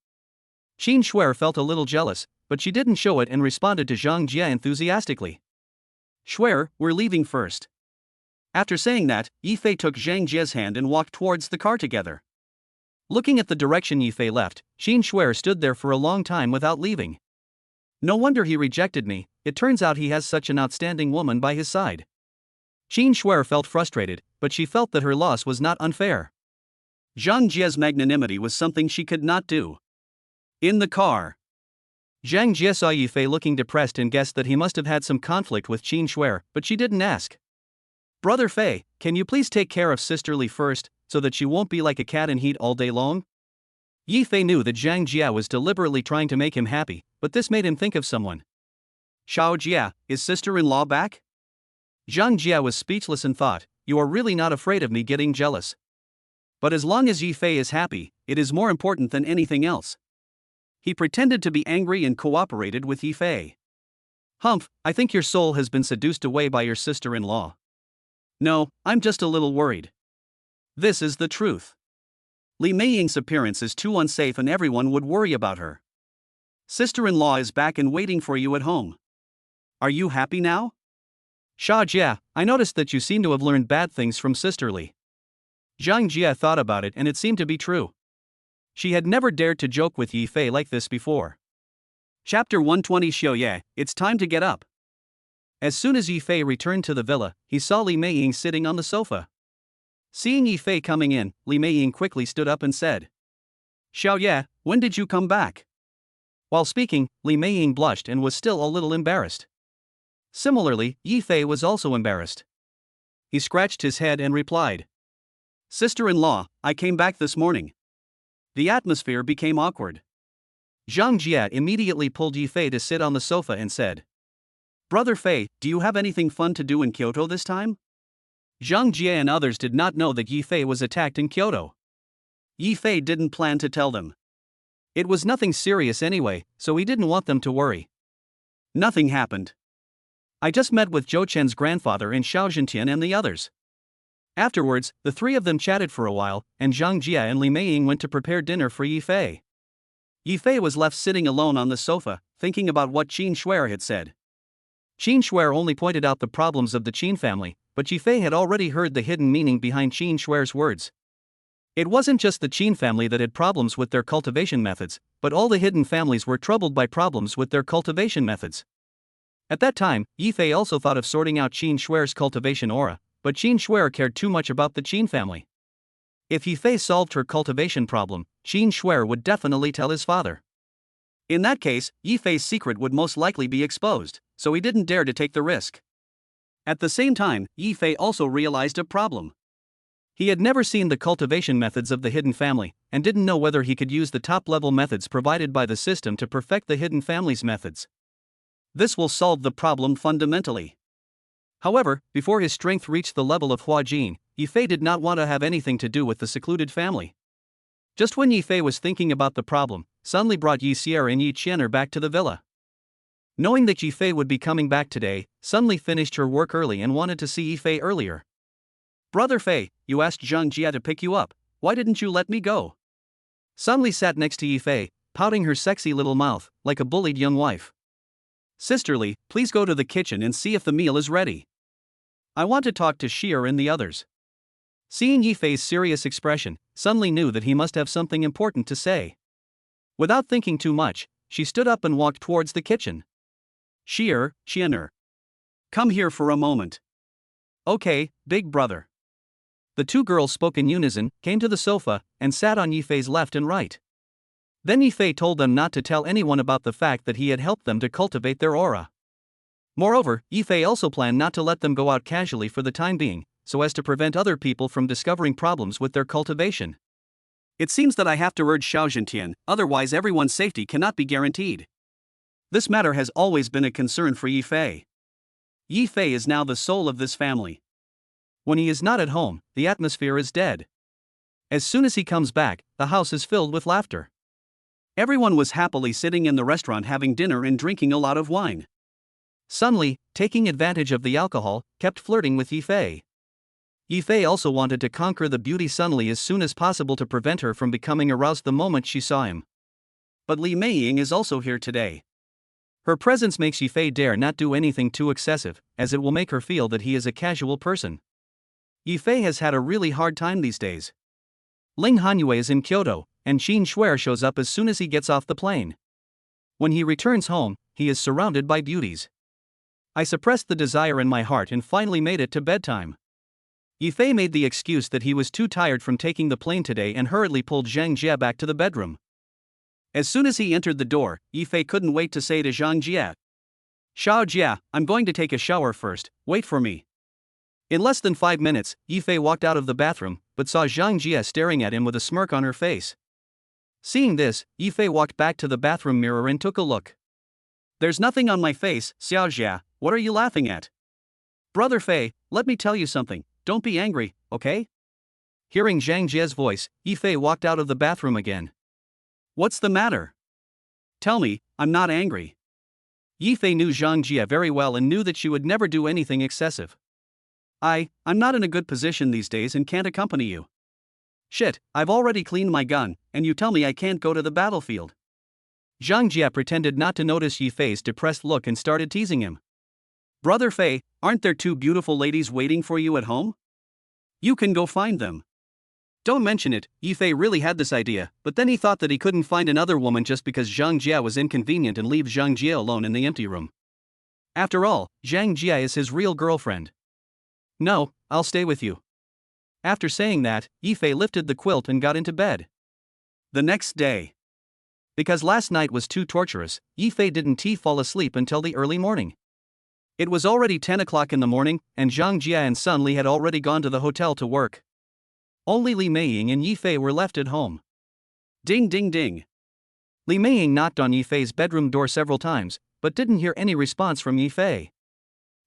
Qin Schwer felt a little jealous, but she didn't show it and responded to Zhang Jia enthusiastically. Schwer, we're leaving first. After saying that, Yifei took Zhang Jia's hand and walked towards the car together. Looking at the direction Yifei left, Qin Schwer stood there for a long time without leaving. No wonder he rejected me, it turns out he has such an outstanding woman by his side. Qin Schwer felt frustrated, but she felt that her loss was not unfair. Zhang Jia's magnanimity was something she could not do. In the car, Zhang Jia saw Yifei looking depressed and guessed that he must have had some conflict with Qin Schwer, but she didn't ask. Brother Fei, can you please take care of Sister Li first, so that she won't be like a cat in heat all day long? Yifei knew that Zhang Jia was deliberately trying to make him happy, but this made him think of someone. Xiao Jia, is sister-in-law back? Zhang Jia was speechless and thought, you are really not afraid of me getting jealous. But as long as Yifei is happy, it is more important than anything else. He pretended to be angry and cooperated with Yifei. Humph, I think your soul has been seduced away by your sister-in-law. No, I'm just a little worried. This is the truth. Li Meiying's appearance is too unsafe and everyone would worry about her. Sister-in-law is back and waiting for you at home. Are you happy now? Xia Jia, I noticed that you seem to have learned bad things from Sister Li. Zhang Jia thought about it and it seemed to be true. She had never dared to joke with Yifei like this before. Chapter 120 Xiaoye, it's time to get up. As soon as Yifei returned to the villa, he saw Li Meiying sitting on the sofa. Seeing Yifei coming in, Li Meiying quickly stood up and said, Xiaoye, when did you come back? While speaking, Li Meiying blushed and was still a little embarrassed. Similarly, Yifei was also embarrassed. He scratched his head and replied, Sister-in-law, I came back this morning. The atmosphere became awkward. Zhang Jia immediately pulled Yifei to sit on the sofa and said, Brother Fei, do you have anything fun to do in Kyoto this time? Zhang Jia and others did not know that Yifei was attacked in Kyoto. Yifei didn't plan to tell them. It was nothing serious anyway, so he didn't want them to worry. Nothing happened. I just met with Zhou Chen's grandfather and Xiao Zhentian and the others. Afterwards, the three of them chatted for a while, and Zhang Jia and Li Meiying went to prepare dinner for Yifei. Yifei was left sitting alone on the sofa, thinking about what Qin Schwer had said. Qin Schwer only pointed out the problems of the Qin family, but Yifei had already heard the hidden meaning behind Qin Schwer's words. It wasn't just the Qin family that had problems with their cultivation methods, but all the hidden families were troubled by problems with their cultivation methods. At that time, Yifei also thought of sorting out Qin Schwer's cultivation aura, but Qin Schwer cared too much about the Qin family. If Yifei solved her cultivation problem, Qin Schwer would definitely tell his father. In that case, Yifei's secret would most likely be exposed, so he didn't dare to take the risk. At the same time, Yifei also realized a problem. He had never seen the cultivation methods of the hidden family, and didn't know whether he could use the top-level methods provided by the system to perfect the hidden family's methods. This will solve the problem fundamentally. However, before his strength reached the level of Huajin, Yifei did not want to have anything to do with the secluded family. Just when Yifei was thinking about the problem, Sunli brought Yi Xier and Yi Qianer back to the villa. Knowing that Yifei would be coming back today, Sunli finished her work early and wanted to see Yifei earlier. Brother Fei, you asked Zhang Jia to pick you up, why didn't you let me go? Sunli sat next to Yifei, pouting her sexy little mouth, like a bullied young wife. Sister Li, please go to the kitchen and see if the meal is ready. I want to talk to Xier and the others. Seeing Yifei's serious expression, Sunli knew that he must have something important to say. Without thinking too much, she stood up and walked towards the kitchen. Xianer. Come here for a moment. Okay, big brother. The two girls spoke in unison, came to the sofa, and sat on Yifei's left and right. Then Yifei told them not to tell anyone about the fact that he had helped them to cultivate their aura. Moreover, Yifei also planned not to let them go out casually for the time being, so as to prevent other people from discovering problems with their cultivation. It seems that I have to urge Xiao Zhentian, otherwise everyone's safety cannot be guaranteed. This matter has always been a concern for Yifei. Yifei is now the soul of this family. When he is not at home, the atmosphere is dead. As soon as he comes back, the house is filled with laughter. Everyone was happily sitting in the restaurant having dinner and drinking a lot of wine. Sun Li, taking advantage of the alcohol, kept flirting with Yifei. Yifei also wanted to conquer the beauty Sun Li as soon as possible to prevent her from becoming aroused the moment she saw him. But Li Meiying is also here today. Her presence makes Yifei dare not do anything too excessive, as it will make her feel that he is a casual person. Yifei has had a really hard time these days. Ling Hanyue is in Kyoto, and Qin Shuer shows up as soon as he gets off the plane. When he returns home, he is surrounded by beauties. I suppressed the desire in my heart and finally made it to bedtime. Yifei made the excuse that he was too tired from taking the plane today and hurriedly pulled Zhang Jie back to the bedroom. As soon as he entered the door, Yifei couldn't wait to say to Zhang Jie, "Xiao Jie, I'm going to take a shower first, wait for me." In less than 5 minutes, Yifei walked out of the bathroom, but saw Zhang Jie staring at him with a smirk on her face. Seeing this, Yifei walked back to the bathroom mirror and took a look. "There's nothing on my face, Xiao Jie, what are you laughing at?" "Brother Fei, let me tell you something, don't be angry, okay?" Hearing Zhang Jie's voice, Yifei walked out of the bathroom again. "What's the matter? Tell me, I'm not angry." Yifei knew Zhang Jie very well and knew that she would never do anything excessive. I'm not in a good position these days and can't accompany you." "Shit, I've already cleaned my gun, and you tell me I can't go to the battlefield." Zhang Jie pretended not to notice Yifei's depressed look and started teasing him. "Brother Fei, aren't there two beautiful ladies waiting for you at home? You can go find them." Don't mention it, Yifei really had this idea, but then he thought that he couldn't find another woman just because Zhang Jie was inconvenient and leave Zhang Jie alone in the empty room. After all, Zhang Jie is his real girlfriend. "No, I'll stay with you." After saying that, Yifei lifted the quilt and got into bed. The next day. Because last night was too torturous, Yifei didn't fall asleep until the early morning. It was already 10 o'clock in the morning, and Zhang Jie and Sun Li had already gone to the hotel to work. Only Li Meiying and Yifei were left at home. Ding ding ding. Li Meiying knocked on Yifei's bedroom door several times, but didn't hear any response from Yifei.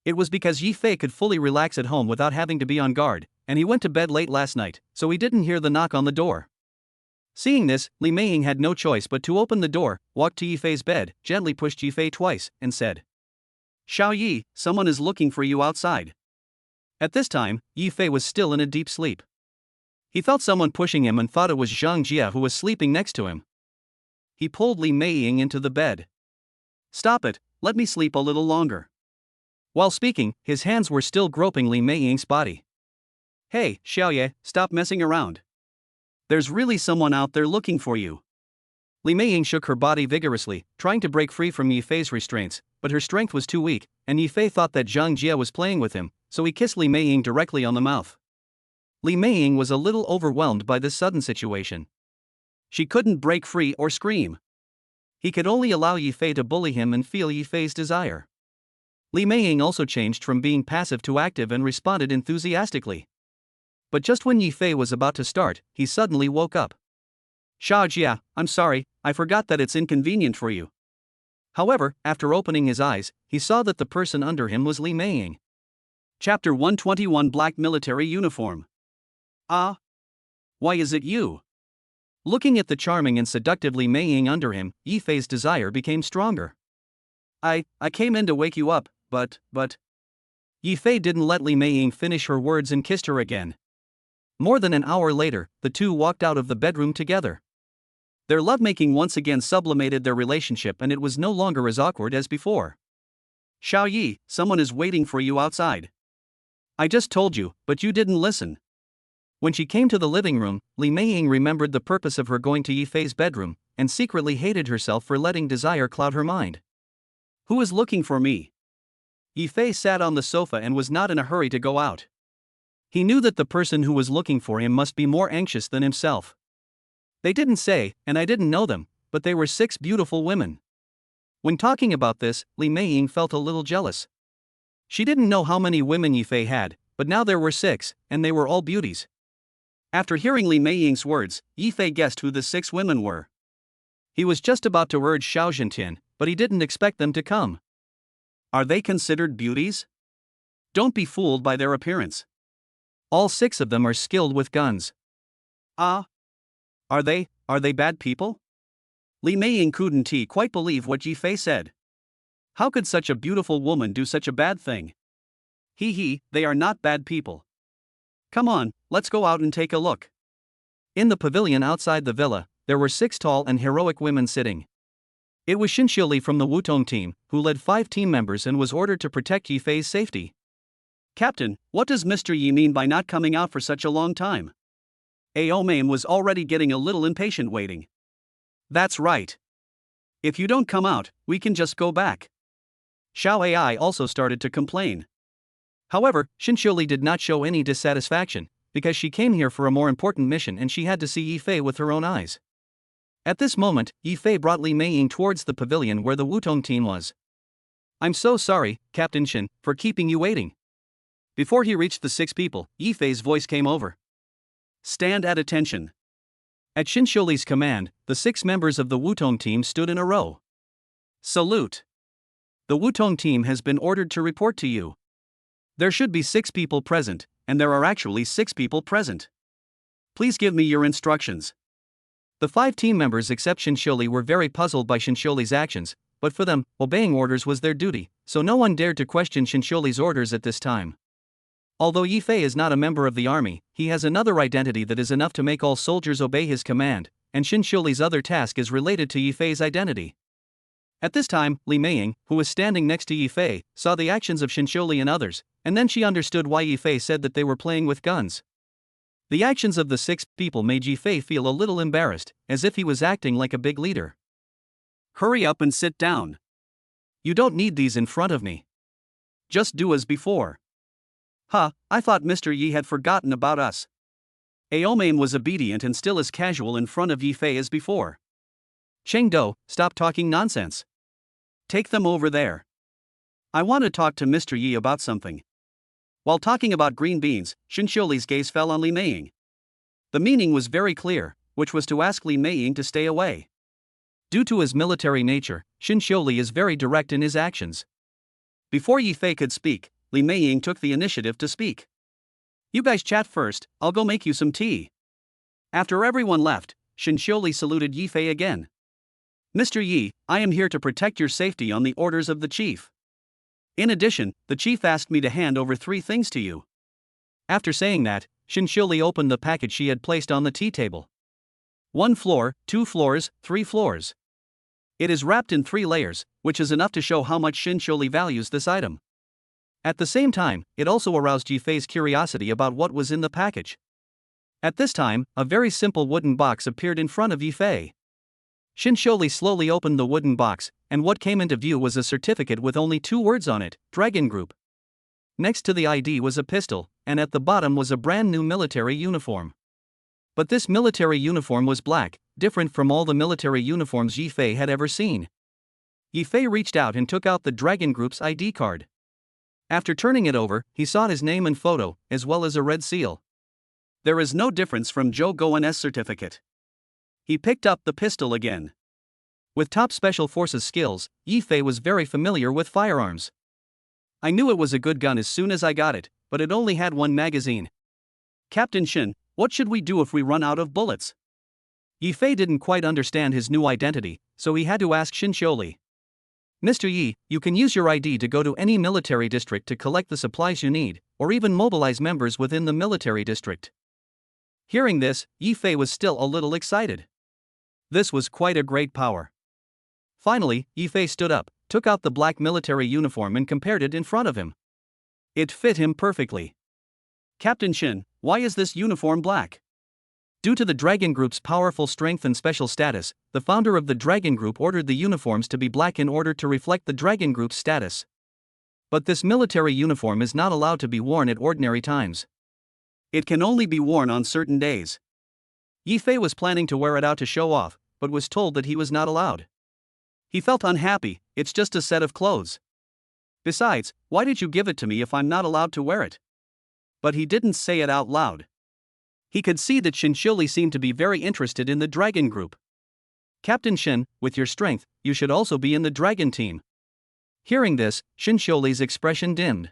It was because Yifei could fully relax at home without having to be on guard, and he went to bed late last night, so he didn't hear the knock on the door. Seeing this, Li Meiying had no choice but to open the door, walked to Yifei's bed, gently pushed Yifei twice, and said, "Xiao Yi, someone is looking for you outside." At this time, Yifei was still in a deep sleep. He felt someone pushing him and thought it was Zhang Jie who was sleeping next to him. He pulled Li Meiying into the bed. "Stop it, let me sleep a little longer." While speaking, his hands were still groping Li Meiying's body. "Hey, Xiaoye, stop messing around. There's really someone out there looking for you." Li Meiying shook her body vigorously, trying to break free from Yifei's restraints, but her strength was too weak, and Yifei thought that Zhang Jie was playing with him, so he kissed Li Meiying directly on the mouth. Li Meiying was a little overwhelmed by this sudden situation. She couldn't break free or scream. He could only allow Yifei to bully him and feel Yifei's desire. Li Meiying also changed from being passive to active and responded enthusiastically. But just when Yifei was about to start, he suddenly woke up. "Xiao Jia, I'm sorry, I forgot that it's inconvenient for you." However, after opening his eyes, he saw that the person under him was Li Meiying. Chapter 121 Black Military Uniform. "Ah? Why is it you?" Looking at the charming and seductive Li Meiying under him, Yifei's desire became stronger. I came in to wake you up, but. Yifei didn't let Li Meiying finish her words and kissed her again. More than an hour later, the two walked out of the bedroom together. Their lovemaking once again sublimated their relationship and it was no longer as awkward as before. "Xiao Yi, someone is waiting for you outside." "I just told you, but you didn't listen." When she came to the living room, Li Meiying remembered the purpose of her going to Yifei's bedroom, and secretly hated herself for letting desire cloud her mind. Who is looking for me? Yifei sat on the sofa and was not in a hurry to go out. He knew that the person who was looking for him must be more anxious than himself. They didn't say, and I didn't know them, but they were 6 beautiful women. When talking about this, Li Meiying felt a little jealous. She didn't know how many women Yifei had, but now there were 6, and they were all beauties. After hearing Li Meiying's words, Yifei guessed who the 6 women were. He was just about to urge Xiao Zhentian, but he didn't expect them to come. Are they considered beauties? Don't be fooled by their appearance. All 6 of them are skilled with guns. Ah. Are they bad people? Li Meiying couldn't quite believe what Yifei said. How could such a beautiful woman do such a bad thing? They are not bad people. Come on, let's go out and take a look. In the pavilion outside the villa, there were 6 tall and heroic women sitting. It was Xinxiuli from the Wutong team, who led 5 team members and was ordered to protect Yifei's safety. Captain, what does Mr. Yi mean by not coming out for such a long time? Aomaim was already getting a little impatient waiting. That's right. If you don't come out, we can just go back. Xiao Ai also started to complain. However, Xinxiuli did not show any dissatisfaction, because she came here for a more important mission and she had to see Yifei with her own eyes. At this moment, Yifei brought Li Meiying towards the pavilion where the Wutong team was. I'm so sorry, Captain Xin, for keeping you waiting. Before he reached the 6 people, Yifei's voice came over. Stand at attention. At Xinxiuli's command, the 6 members of the Wutong team stood in a row. Salute. The Wutong team has been ordered to report to you. There should be 6 people present, and there are actually 6 people present. Please give me your instructions. The 5 team members except Xinxiuli were very puzzled by Xinxiuli's actions, but for them, obeying orders was their duty, so no one dared to question Xinxiuli's orders at this time. Although Yifei is not a member of the army, he has another identity that is enough to make all soldiers obey his command, and Xinxiuli's other task is related to Yifei's identity. At this time, Li Meiying, who was standing next to Yifei, saw the actions of Xinxiuli and others, and then she understood why Yifei said that they were playing with guns. The actions of the 6 people made Yifei feel a little embarrassed, as if he was acting like a big leader. Hurry up and sit down. You don't need these in front of me. Just do as before. I thought Mr. Yi had forgotten about us. Aomaim was obedient and still as casual in front of Yifei as before. Chengdo, stop talking nonsense. Take them over there. I want to talk to Mr. Yi about something. While talking about green beans, Xinxiuli's gaze fell on Li Meiying. The meaning was very clear, which was to ask Li Meiying to stay away. Due to his military nature, Xinxiuli is very direct in his actions. Before Yifei could speak, Li Meiying took the initiative to speak. You guys chat first, I'll go make you some tea. After everyone left, Xinxiuli saluted Yifei again. Mr. Yi, I am here to protect your safety on the orders of the chief. In addition, the chief asked me to hand over 3 things to you. After saying that, Xinxiuli opened the package she had placed on the tea table. 1 floor, 2 floors, 3 floors. It is wrapped in 3 layers, which is enough to show how much Xinxiuli values this item. At the same time, it also aroused Yifei's curiosity about what was in the package. At this time, a very simple wooden box appeared in front of Yifei. Xinxiuli slowly opened the wooden box, and what came into view was a certificate with only 2 words on it, Dragon Group. Next to the ID was a pistol, and at the bottom was a brand new military uniform. But this military uniform was black, different from all the military uniforms Yifei had ever seen. Yifei reached out and took out the Dragon Group's ID card. After turning it over, he saw his name and photo, as well as a red seal. There is no difference from Zhou Gowen's certificate. He picked up the pistol again. With top special forces skills, Yifei was very familiar with firearms. I knew it was a good gun as soon as I got it, but it only had 1 magazine. Captain Xin, what should we do if we run out of bullets? Yifei didn't quite understand his new identity, so he had to ask Xinxiuli. Mr. Yi, you can use your ID to go to any military district to collect the supplies you need, or even mobilize members within the military district. Hearing this, Yifei was still a little excited. This was quite a great power. Finally, Yifei stood up, took out the black military uniform and compared it in front of him. It fit him perfectly. Captain Xin, why is this uniform black? Due to the Dragon Group's powerful strength and special status, the founder of the Dragon Group ordered the uniforms to be black in order to reflect the Dragon Group's status. But this military uniform is not allowed to be worn at ordinary times. It can only be worn on certain days. Yi Fei was planning to wear it out to show off, but was told that he was not allowed. He felt unhappy. It's just a set of clothes. Besides, why did you give it to me if I'm not allowed to wear it? But he didn't say it out loud. He could see that Shinsholi seemed to be very interested in the Dragon Group. Captain Shin, with your strength, you should also be in the Dragon team. Hearing this, Shinsholi's expression dimmed.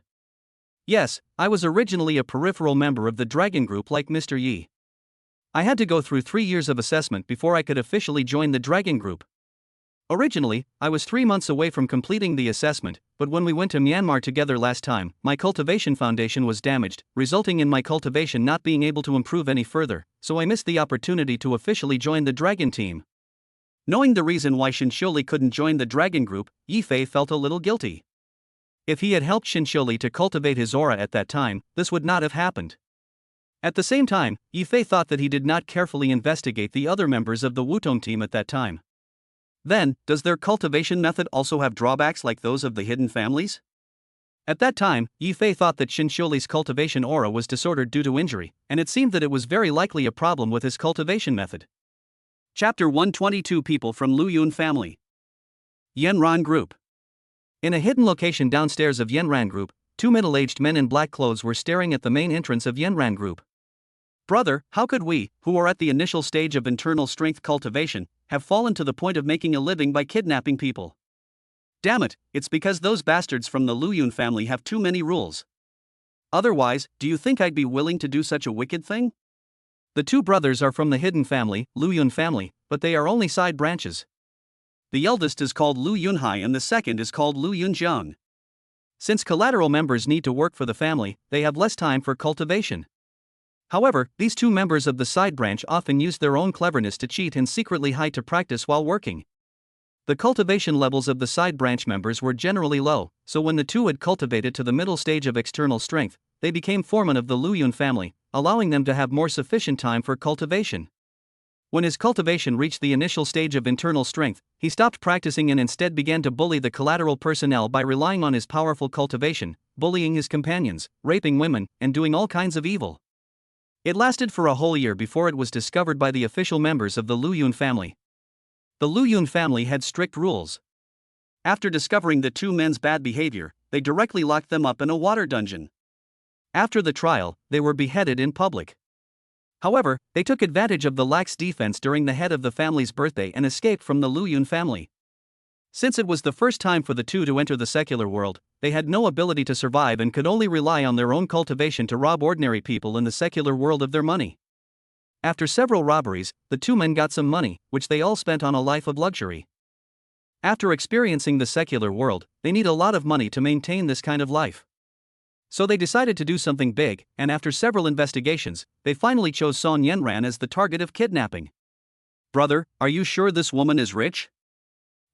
Yes, I was originally a peripheral member of the Dragon Group like Mr. Yi. I had to go through 3 years of assessment before I could officially join the Dragon Group. Originally, I was 3 months away from completing the assessment, but when we went to Myanmar together last time, my cultivation foundation was damaged, resulting in my cultivation not being able to improve any further, so I missed the opportunity to officially join the Dragon team. Knowing the reason why Shinsholi couldn't join the Dragon Group, Yi Fei felt a little guilty. If he had helped Shinsholi to cultivate his aura at that time, this would not have happened. At the same time, Yi Fei thought that he did not carefully investigate the other members of the Wutong team at that time. Then, does their cultivation method also have drawbacks like those of the hidden families? At that time, Yi Fei thought that Shinsholi's cultivation aura was disordered due to injury, and it seemed that it was very likely a problem with his cultivation method. Chapter 122 People from Luyun Family. Yanran Group. In a hidden location downstairs of Yanran Group, 2 middle-aged men in black clothes were staring at the main entrance of Yanran Group. Brother, how could we, who are at the initial stage of internal strength cultivation, have fallen to the point of making a living by kidnapping people? Damn it, it's because those bastards from the Luyun family have too many rules. Otherwise, do you think I'd be willing to do such a wicked thing? The 2 brothers are from the hidden family, Luyun family, but they are only side branches. The eldest is called Lu Yunhai and the second is called Lu Yunjiang. Since collateral members need to work for the family, they have less time for cultivation. However, these 2 members of the side branch often use their own cleverness to cheat and secretly hide to practice while working. The cultivation levels of the side branch members were generally low, so when the 2 had cultivated to the middle stage of external strength, they became foremen of the Luyun family, allowing them to have more sufficient time for cultivation. When his cultivation reached the initial stage of internal strength, he stopped practicing and instead began to bully the collateral personnel by relying on his powerful cultivation, bullying his companions, raping women, and doing all kinds of evil. It lasted for a whole year before it was discovered by the official members of the Luyun family. The Luyun family had strict rules. After discovering the 2 men's bad behavior, they directly locked them up in a water dungeon. After the trial, they were beheaded in public. However, they took advantage of the lax defense during the head of the family's birthday and escaped from the Luyun family. Since it was the first time for the 2 to enter the secular world, they had no ability to survive and could only rely on their own cultivation to rob ordinary people in the secular world of their money. After several robberies, the 2 men got some money, which they all spent on a life of luxury. After experiencing the secular world, they need a lot of money to maintain this kind of life. So they decided to do something big, and after several investigations, they finally chose Song Yanran as the target of kidnapping. Brother, are you sure this woman is rich?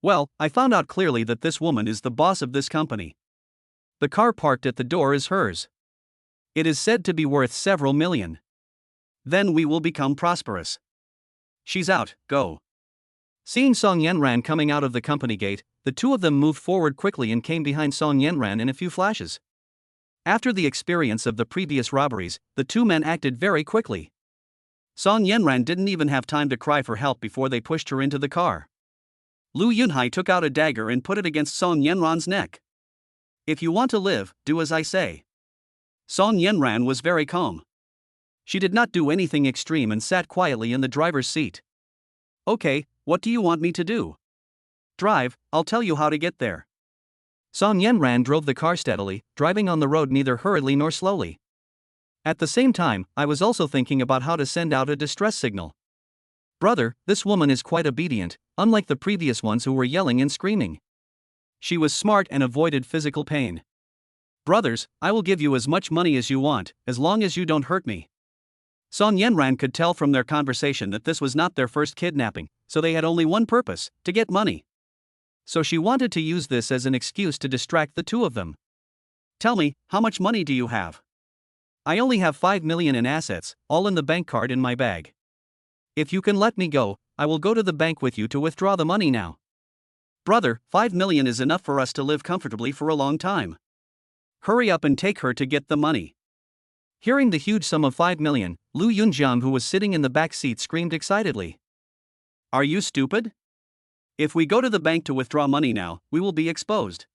Well, I found out clearly that this woman is the boss of this company. The car parked at the door is hers. It is said to be worth several million. Then we will become prosperous. She's out, go. Seeing Song Yanran coming out of the company gate, the 2 of them moved forward quickly and came behind Song Yanran in a few flashes. After the experience of the previous robberies, the 2 men acted very quickly. Song Yanran didn't even have time to cry for help before they pushed her into the car. Lu Yunhai took out a dagger and put it against Song Yanran's neck. If you want to live, do as I say. Song Yanran was very calm. She did not do anything extreme and sat quietly in the driver's seat. Okay, what do you want me to do? Drive, I'll tell you how to get there. Song Yanran drove the car steadily, driving on the road neither hurriedly nor slowly. At the same time, I was also thinking about how to send out a distress signal. Brother, this woman is quite obedient, unlike the previous ones who were yelling and screaming. She was smart and avoided physical pain. Brothers, I will give you as much money as you want, as long as you don't hurt me. Song Yanran could tell from their conversation that this was not their first kidnapping, so they had only one purpose, to get money. So she wanted to use this as an excuse to distract the 2 of them. Tell me, how much money do you have? I only have 5 million in assets, all in the bank card in my bag. If you can let me go, I will go to the bank with you to withdraw the money now. Brother, 5 million is enough for us to live comfortably for a long time. Hurry up and take her to get the money. Hearing the huge sum of 5 million, Lu Yunjiang, who was sitting in the back seat, screamed excitedly. Are you stupid? If we go to the bank to withdraw money now, we will be exposed.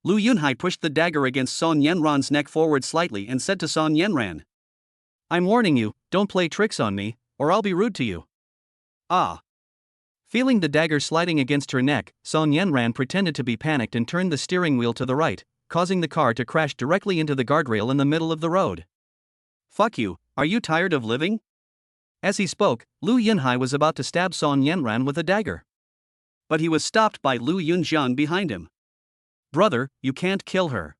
Lu Yunhai pushed the dagger against Song Yanran's neck forward slightly and said to Song Yanran. I'm warning you, don't play tricks on me, or I'll be rude to you. Ah. Feeling the dagger sliding against her neck, Song Yanran pretended to be panicked and turned the steering wheel to the right, causing the car to crash directly into the guardrail in the middle of the road. Fuck you, are you tired of living? As he spoke, Lu Yunhai was about to stab Song Yanran with a dagger. But he was stopped by Lu Yunjiang behind him. Brother, you can't kill her.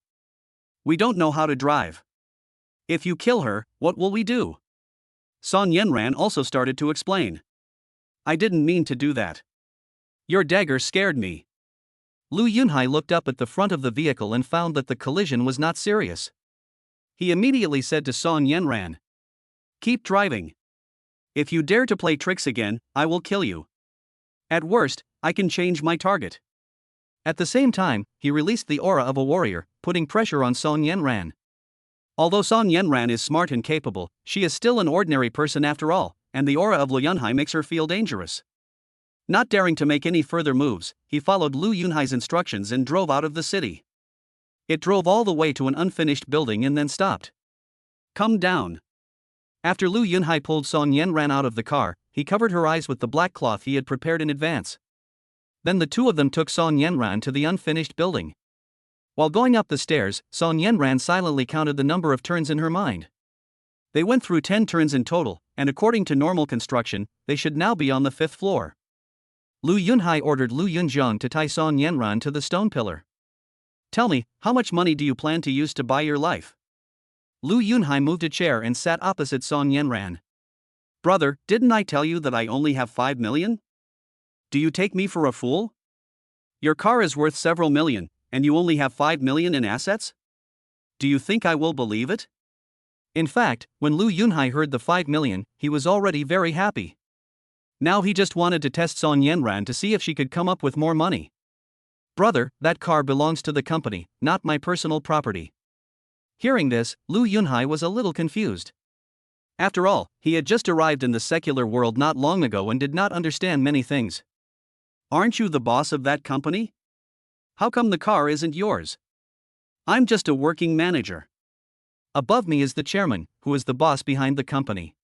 We don't know how to drive. If you kill her, what will we do? Song Yanran also started to explain. I didn't mean to do that. Your dagger scared me. Lu Yunhai looked up at the front of the vehicle and found that the collision was not serious. He immediately said to Song Yanran. Keep driving. If you dare to play tricks again, I will kill you. At worst, I can change my target. At the same time, he released the aura of a warrior, putting pressure on Song Yanran. Although Song Yanran is smart and capable, she is still an ordinary person after all, and the aura of Lu Yunhai makes her feel dangerous. Not daring to make any further moves, he followed Lu Yunhai's instructions and drove out of the city. It drove all the way to an unfinished building and then stopped. Come down. After Lu Yunhai pulled Song Yanran out of the car, he covered her eyes with the black cloth he had prepared in advance. Then the two of them took Song Yanran to the unfinished building. While going up the stairs, Song Yanran silently counted the number of turns in her mind. They went through 10 turns in total, and according to normal construction, they should now be on the 5th floor. Lu Yunhai ordered Lu Yunjiang to tie Song Yanran to the stone pillar. Tell me, how much money do you plan to use to buy your life? Lu Yunhai moved a chair and sat opposite Song Yanran. Brother, didn't I tell you that I only have 5 million? Do you take me for a fool? Your car is worth several million, and you only have 5 million in assets? Do you think I will believe it? In fact, when Lu Yunhai heard the 5 million, he was already very happy. Now he just wanted to test Song Yanran to see if she could come up with more money. Brother, that car belongs to the company, not my personal property. Hearing this, Lu Yunhai was a little confused. After all, he had just arrived in the secular world not long ago and did not understand many things. Aren't you the boss of that company? How come the car isn't yours? I'm just a working manager. Above me is the chairman, who is the boss behind the company.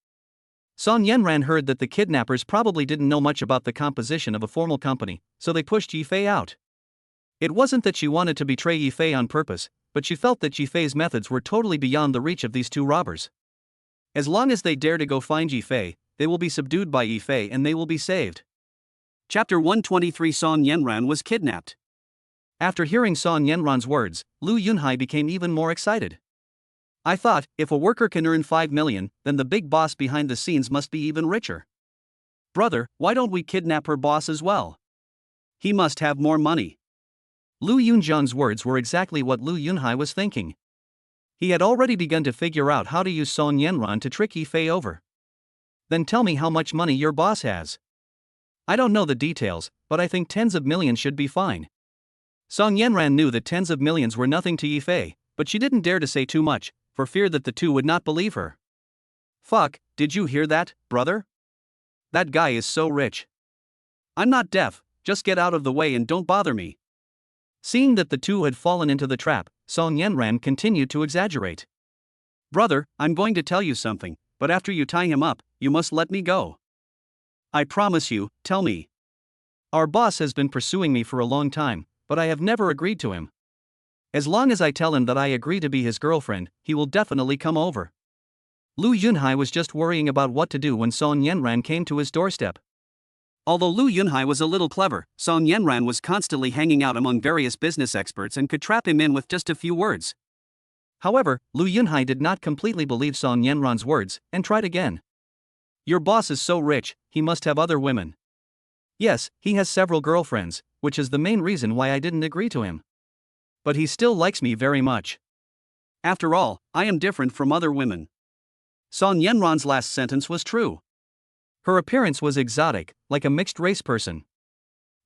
Song Yanran heard that the kidnappers probably didn't know much about the composition of a formal company, so they pushed Yifei out. It wasn't that she wanted to betray Yifei on purpose, but she felt that Yifei's methods were totally beyond the reach of these two robbers. As long as they dare to go find Yifei, they will be subdued by Yifei and they will be saved. Chapter 123 Song Yanran was kidnapped. After hearing Song Yanran's words, Lu Yunhai became even more excited. I thought, if a worker can earn 5 million, then the big boss behind the scenes must be even richer. Brother, why don't we kidnap her boss as well? He must have more money. Lu Yunjiang's words were exactly what Lu Yunhai was thinking. He had already begun to figure out how to use Song Yanran to trick Yifei over. Then tell me how much money your boss has. I don't know the details, but I think tens of millions should be fine. Song Yanran knew that tens of millions were nothing to Yifei, but she didn't dare to say too much, for fear that the two would not believe her. Fuck, did you hear that, brother? That guy is so rich. I'm not deaf, just get out of the way and don't bother me. Seeing that the two had fallen into the trap, Song Yanran continued to exaggerate. Brother, I'm going to tell you something, but after you tie him up, you must let me go. I promise you, tell me. Our boss has been pursuing me for a long time, but I have never agreed to him. As long as I tell him that I agree to be his girlfriend, he will definitely come over. Lu Yunhai was just worrying about what to do when Song Yanran came to his doorstep. Although Lu Yunhai was a little clever, Song Yanran was constantly hanging out among various business experts and could trap him in with just a few words. However, Lu Yunhai did not completely believe Song Yanran's words, and tried again. Your boss is so rich, he must have other women. Yes, he has several girlfriends, which is the main reason why I didn't agree to him. But he still likes me very much. After all, I am different from other women. Song Yanran's last sentence was true. Her appearance was exotic, like a mixed-race person.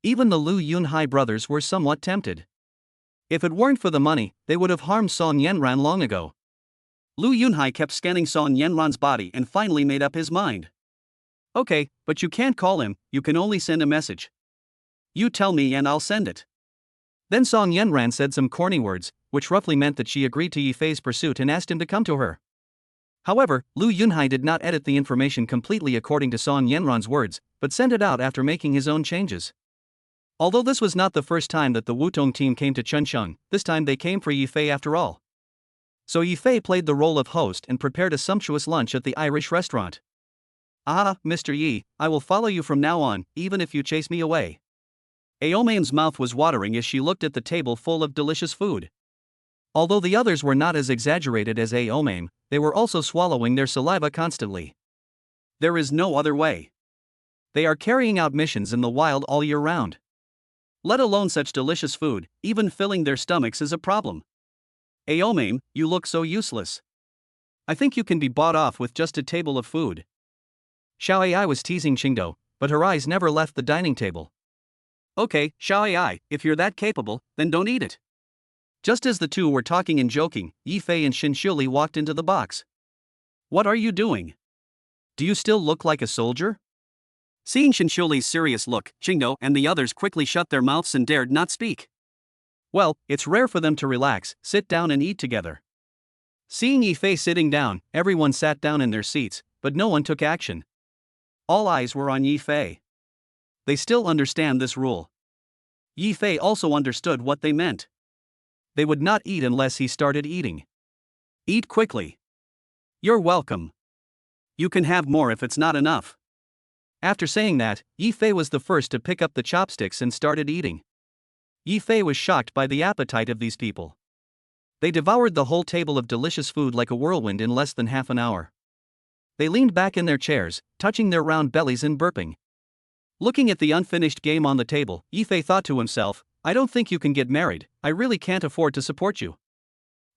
Even the Lu Yunhai brothers were somewhat tempted. If it weren't for the money, they would have harmed Son Yenran long ago. Lu Yunhai kept scanning Son Yenran's body and finally made up his mind. Okay, but you can't call him, you can only send a message. You tell me and I'll send it. Then Song Yenran said some corny words, which roughly meant that she agreed to Yifei's pursuit and asked him to come to her. However, Lu Yunhai did not edit the information completely according to Song Yenran's words, but sent it out after making his own changes. Although this was not the first time that the Wutong team came to Chuncheon, this time they came for Yifei after all. So Yifei played the role of host and prepared a sumptuous lunch at the Irish restaurant. Ah, Mr. Yi, I will follow you from now on, even if you chase me away. Aomane's mouth was watering as she looked at the table full of delicious food. Although the others were not as exaggerated as Aomame, they were also swallowing their saliva constantly. There is no other way. They are carrying out missions in the wild all year round. Let alone such delicious food, even filling their stomachs is a problem. Aomame, you look so useless. I think you can be bought off with just a table of food. Xiao Ai was teasing Qingdo, but her eyes never left the dining table. Okay, Xiao Ai, if you're that capable, then don't eat it. Just as the two were talking and joking, Yifei and Xinshuli walked into the box. What are you doing? Do you still look like a soldier? Seeing Xinshuli's serious look, Qingdo and the others quickly shut their mouths and dared not speak. Well, it's rare for them to relax, sit down and eat together. Seeing Yifei sitting down, everyone sat down in their seats, but no one took action. All eyes were on Yifei. They still understand this rule. Yifei also understood what they meant. They would not eat unless he started eating. Eat quickly. You're welcome. You can have more if it's not enough. After saying that, Yifei was the first to pick up the chopsticks and started eating. Yifei was shocked by the appetite of these people. They devoured the whole table of delicious food like a whirlwind in less than half an hour. They leaned back in their chairs, touching their round bellies and burping. Looking at the unfinished game on the table, Yifei thought to himself, I don't think you can get married, I really can't afford to support you.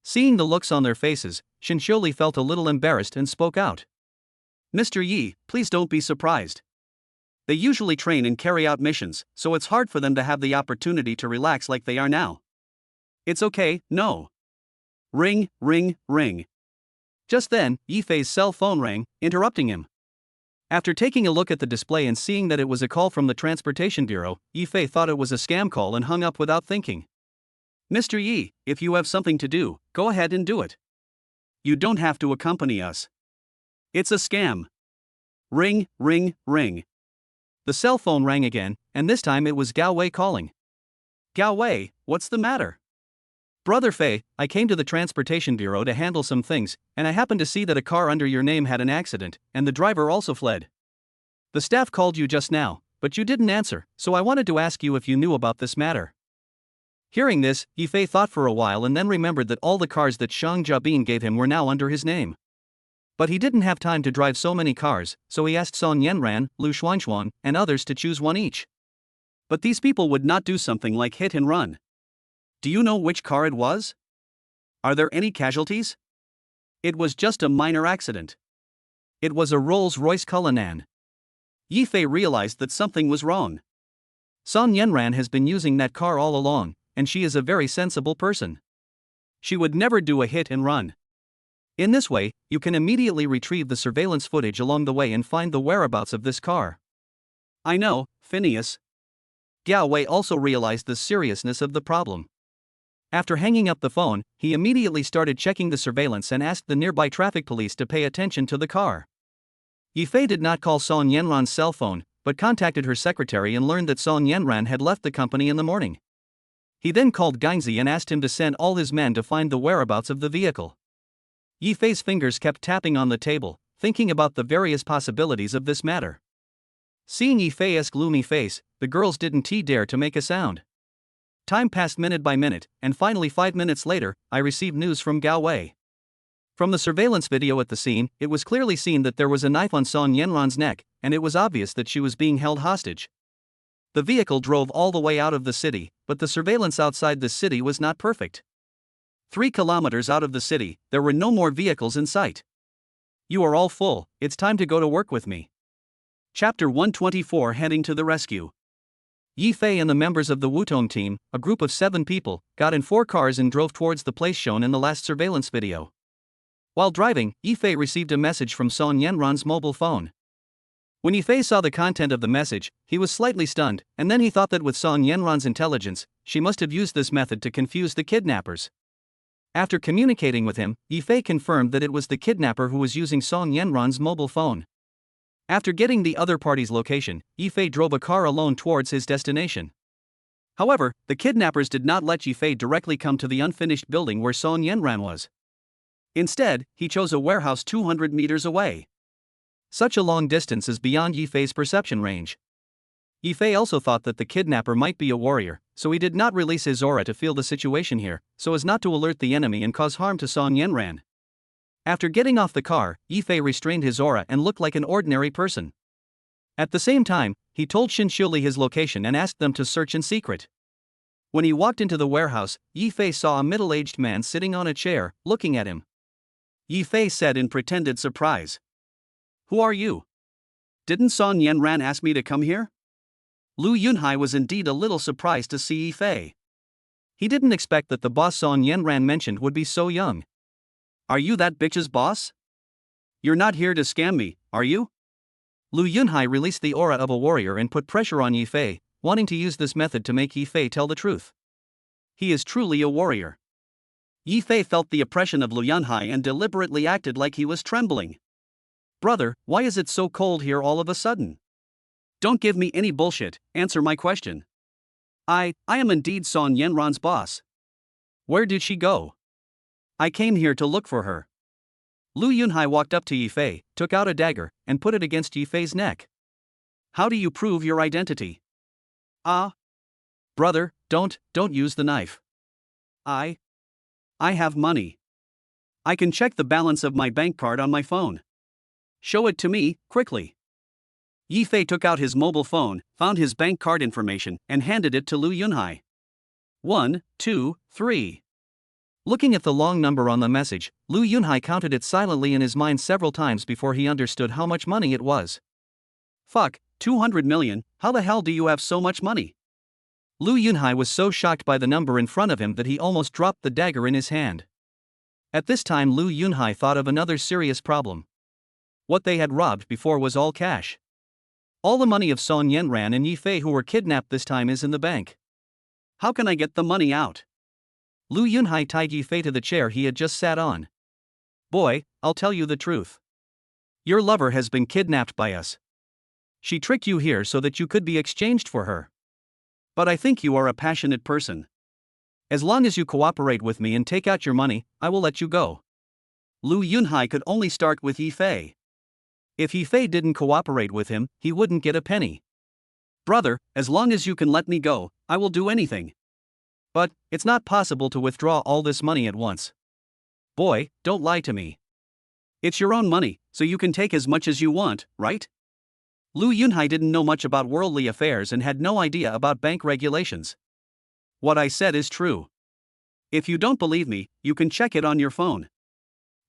Seeing the looks on their faces, Xinshuli felt a little embarrassed and spoke out. Mr. Yi, please don't be surprised. They usually train and carry out missions, so it's hard for them to have the opportunity to relax like they are now. It's okay, no. Ring, ring, ring. Just then, Yifei's cell phone rang, interrupting him. After taking a look at the display and seeing that it was a call from the Transportation Bureau, Yifei thought it was a scam call and hung up without thinking. Mr. Yi, if you have something to do, go ahead and do it. You don't have to accompany us. It's a scam. Ring, ring, ring. The cell phone rang again, and this time it was Gao Wei calling. Gao Wei, what's the matter? Brother Fei, I came to the Transportation Bureau to handle some things, and I happened to see that a car under your name had an accident, and the driver also fled. The staff called you just now, but you didn't answer, so I wanted to ask you if you knew about this matter. Hearing this, Yifei thought for a while and then remembered that all the cars that Shang Jiabin gave him were now under his name. But he didn't have time to drive so many cars, so he asked Song Yenran, Lu Xuanxuan, and others to choose one each. But these people would not do something like hit and run. Do you know which car it was? Are there any casualties? It was just a minor accident. It was a Rolls-Royce Cullinan. Yifei realized that something was wrong. Song Yenran has been using that car all along, and she is a very sensible person. She would never do a hit and run. In this way, you can immediately retrieve the surveillance footage along the way and find the whereabouts of this car. I know, Phineas. Gao Wei also realized the seriousness of the problem. After hanging up the phone, he immediately started checking the surveillance and asked the nearby traffic police to pay attention to the car. Yifei did not call Song Yenran's cell phone, but contacted her secretary and learned that Song Yenran had left the company in the morning. He then called Gainzi and asked him to send all his men to find the whereabouts of the vehicle. Yifei's fingers kept tapping on the table, thinking about the various possibilities of this matter. Seeing Yifei's gloomy face, the girls didn't dare to make a sound. Time passed minute by minute, and finally 5 minutes later, I received news from Gao Wei. From the surveillance video at the scene, it was clearly seen that there was a knife on Song Yenran's neck, and it was obvious that she was being held hostage. The vehicle drove all the way out of the city, but the surveillance outside the city was not perfect. 3 kilometers out of the city, there were no more vehicles in sight. You are all full, it's time to go to work with me. Chapter 124 Heading to the Rescue. Yifei and the members of the Wutong team, a group of 7 people, got in 4 cars and drove towards the place shown in the last surveillance video. While driving, Yifei received a message from Song Yanran's mobile phone. When Yifei saw the content of the message, he was slightly stunned, and then he thought that with Song Yanran's intelligence, she must have used this method to confuse the kidnappers. After communicating with him, Yifei confirmed that it was the kidnapper who was using Song Yanran's mobile phone. After getting the other party's location, Yifei drove a car alone towards his destination. However, the kidnappers did not let Yifei directly come to the unfinished building where Song Yanran was. Instead, he chose a warehouse 200 meters away. Such a long distance is beyond Yifei's perception range. Yifei also thought that the kidnapper might be a warrior, so he did not release his aura to feel the situation here, so as not to alert the enemy and cause harm to Song Yanran. After getting off the car, Yifei restrained his aura and looked like an ordinary person. At the same time, he told Shinshuli his location and asked them to search in secret. When he walked into the warehouse, Yifei saw a middle-aged man sitting on a chair, looking at him. Yifei said in pretended surprise, "Who are you? Didn't Song Yanran ask me to come here?" Lu Yunhai was indeed a little surprised to see Yifei. He didn't expect that the boss Song Yanran mentioned would be so young. "Are you that bitch's boss? You're not here to scam me, are you?" Lu Yunhai released the aura of a warrior and put pressure on Yifei, wanting to use this method to make Yifei tell the truth. He is truly a warrior. Yifei felt the oppression of Lu Yunhai and deliberately acted like he was trembling. "Brother, why is it so cold here all of a sudden? Don't give me any bullshit, answer my question. I am indeed Song Yanran's boss. Where did she go? I came here to look for her." Lu Yunhai walked up to Yifei, took out a dagger, and put it against Yifei's neck. "How do you prove your identity?" Brother, don't use the knife. I have money. I can check the balance of my bank card on my phone. Show it to me, quickly." Yifei took out his mobile phone, found his bank card information, and handed it to Lu Yunhai. 1, 2, 3. Looking at the long number on the message, Lu Yunhai counted it silently in his mind several times before he understood how much money it was. "Fuck, 200 million, how the hell do you have so much money?" Lu Yunhai was so shocked by the number in front of him that he almost dropped the dagger in his hand. At this time Lu Yunhai thought of another serious problem. What they had robbed before was all cash. All the money of Song Yanran and Yifei who were kidnapped this time is in the bank. How can I get the money out? Lu Yunhai tied Yifei to the chair he had just sat on. "Boy, I'll tell you the truth. Your lover has been kidnapped by us. She tricked you here so that you could be exchanged for her. But I think you are a passionate person. As long as you cooperate with me and take out your money, I will let you go." Lu Yunhai could only start with Yifei. If Yifei didn't cooperate with him, he wouldn't get a penny. "Brother, as long as you can let me go, I will do anything. But it's not possible to withdraw all this money at once. Boy, don't lie to me. It's your own money, so you can take as much as you want, right?" Lu Yunhai didn't know much about worldly affairs and had no idea about bank regulations. "What I said is true. If you don't believe me, you can check it on your phone."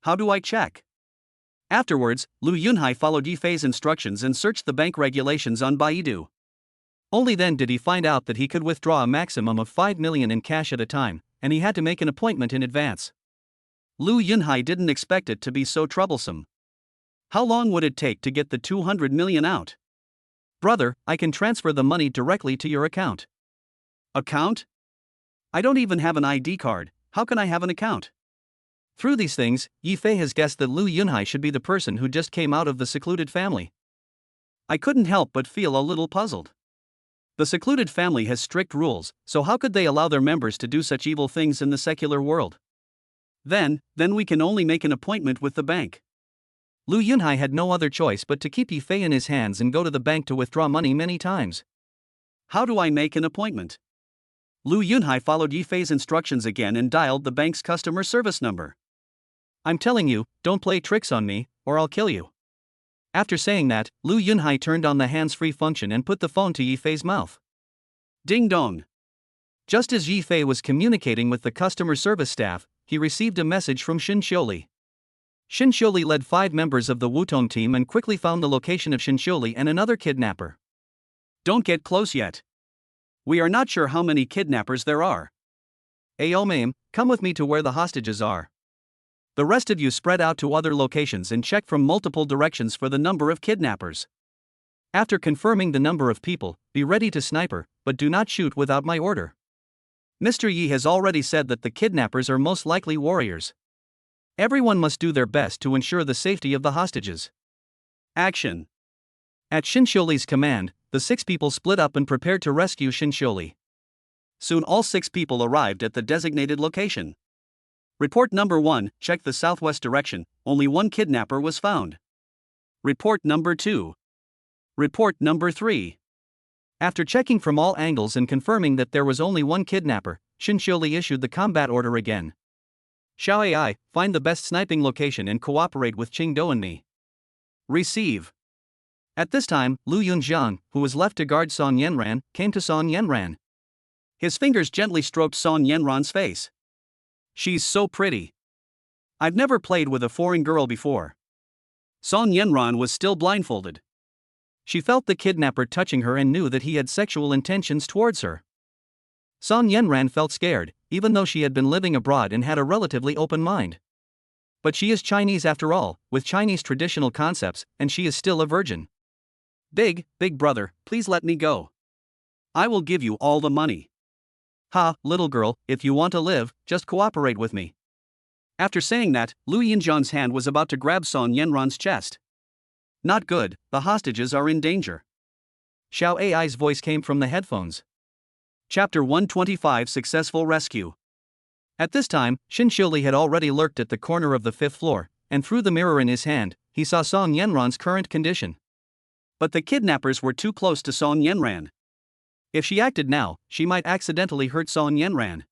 "How do I check?" Afterwards, Lu Yunhai followed Yifei's instructions and searched the bank regulations on Baidu. Only then did he find out that he could withdraw a maximum of 5 million in cash at a time, and he had to make an appointment in advance. Lu Yunhai didn't expect it to be so troublesome. How long would it take to get the 200 million out? "Brother, I can transfer the money directly to your account." "Account? I don't even have an ID card, how can I have an account?" Through these things, Yifei has guessed that Lu Yunhai should be the person who just came out of the secluded family. I couldn't help but feel a little puzzled. The secluded family has strict rules, so how could they allow their members to do such evil things in the secular world? Then we can only make an appointment with the bank. Lu Yunhai had no other choice but to keep Yifei in his hands and go to the bank to withdraw money many times. How do I make an appointment? Lu Yunhai followed Yifei's instructions again and dialed the bank's customer service number. "I'm telling you, don't play tricks on me, or I'll kill you." After saying that, Lu Yunhai turned on the hands-free function and put the phone to Yifei's mouth. Ding dong. Just as Yifei was communicating with the customer service staff, he received a message from Shinshuli. Shinsholi led 5 members of the Wutong team and quickly found the location of Shinsholi and another kidnapper. Don't get close yet. We are not sure how many kidnappers there are. Aomame, come with me to where the hostages are. The rest of you spread out to other locations and check from multiple directions for the number of kidnappers. After confirming the number of people, be ready to sniper, but do not shoot without my order. Mr. Yi has already said that the kidnappers are most likely warriors. Everyone must do their best to ensure the safety of the hostages. Action. At Shinsholi's command, the 6 people split up and prepared to rescue Shinsholi. Soon all 6 people arrived at the designated location. Report number 1, check the southwest direction, only 1 kidnapper was found. Report number 2. Report number 3. After checking from all angles and confirming that there was only 1 kidnapper, Shinsholi issued the combat order again. Xiao AI, find the best sniping location and cooperate with Qingdou and me. Receive. At this time, Lu Yunjiang, who was left to guard Song Yanran, came to Song Yanran. His fingers gently stroked Song Yanran's face. She's so pretty. I've never played with a foreign girl before. Song Yanran was still blindfolded. She felt the kidnapper touching her and knew that he had sexual intentions towards her. Song Yanran felt scared, even though she had been living abroad and had a relatively open mind. But she is Chinese after all, with Chinese traditional concepts, and she is still a virgin. Big brother, please let me go. I will give you all the money. Ha, little girl, if you want to live, just cooperate with me. After saying that, Lu Yinjiang's hand was about to grab Song Yanran's chest. Not good, the hostages are in danger. Xiao AI's voice came from the headphones. Chapter 125 Successful Rescue. At this time, Shinsholi had already lurked at the corner of the 5th floor, and through the mirror in his hand, he saw Song Yanran's current condition. But the kidnappers were too close to Song Yanran. If she acted now, she might accidentally hurt Song Yanran.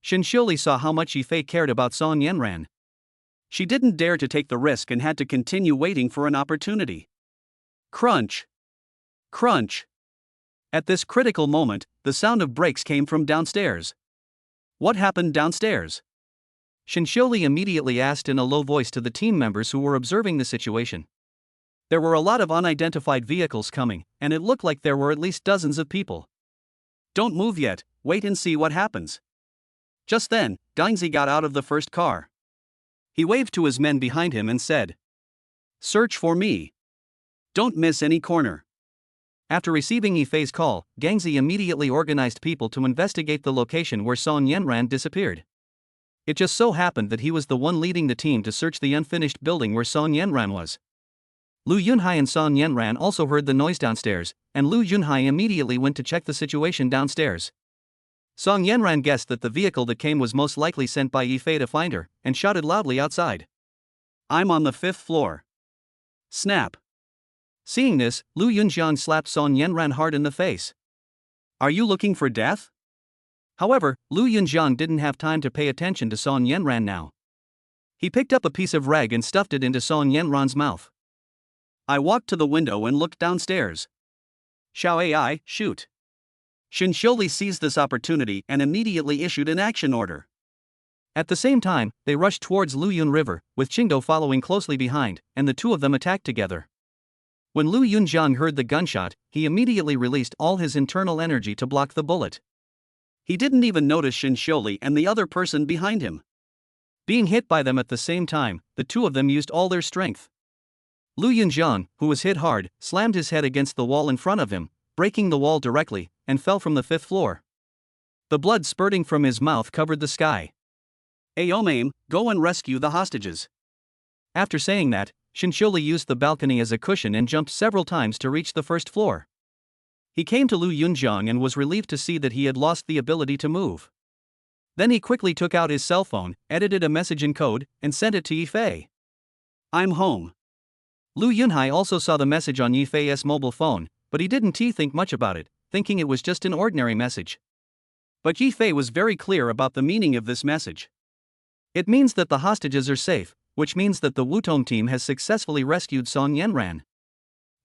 Shinsholi saw how much Yifei cared about Song Yanran. She didn't dare to take the risk and had to continue waiting for an opportunity. Crunch. Crunch. At this critical moment, the sound of brakes came from downstairs. What happened downstairs? Shinsholi immediately asked in a low voice to the team members who were observing the situation. There were a lot of unidentified vehicles coming, and it looked like there were at least dozens of people. Don't move yet, wait and see what happens. Just then, Gangzi got out of the first car. He waved to his men behind him and said, "Search for me. Don't miss any corner." After receiving Yifei's call, Gangzi immediately organized people to investigate the location where Song Yanran disappeared. It just so happened that he was the one leading the team to search the unfinished building where Song Yanran was. Lu Yunhai and Song Yanran also heard the noise downstairs, and Lu Yunhai immediately went to check the situation downstairs. Song Yanran guessed that the vehicle that came was most likely sent by Yifei to find her, and shouted loudly outside. "I'm on the 5th floor." Snap. Seeing this, Lu Yunjiang slapped Song Yanran hard in the face. "Are you looking for death?" However, Lu Yunjiang didn't have time to pay attention to Song Yanran now. He picked up a piece of rag and stuffed it into Song Yanran's mouth. I walked to the window and looked downstairs. Xiao AI, shoot. Shinsholi seized this opportunity and immediately issued an action order. At the same time, they rushed towards Luyun River, with Qingdou following closely behind, and the two of them attacked together. When Lu Yunjiang heard the gunshot, he immediately released all his internal energy to block the bullet. He didn't even notice Shinsholi and the other person behind him. Being hit by them at the same time, the two of them used all their strength. Lu Yunjiang, who was hit hard, slammed his head against the wall in front of him, breaking the wall directly, and fell from the 5th floor. The blood spurting from his mouth covered the sky. Aomame, go and rescue the hostages. After saying that, Shinsholi used the balcony as a cushion and jumped several times to reach the 1st floor. He came to Lu Yunjiang and was relieved to see that he had lost the ability to move. Then he quickly took out his cell phone, edited a message in code, and sent it to Yifei. I'm home. Lu Yunhai also saw the message on Yifei's mobile phone, but he didn't think much about it, thinking it was just an ordinary message. But Yifei was very clear about the meaning of this message. It means that the hostages are safe, which means that the Wutong team has successfully rescued Song Yanran.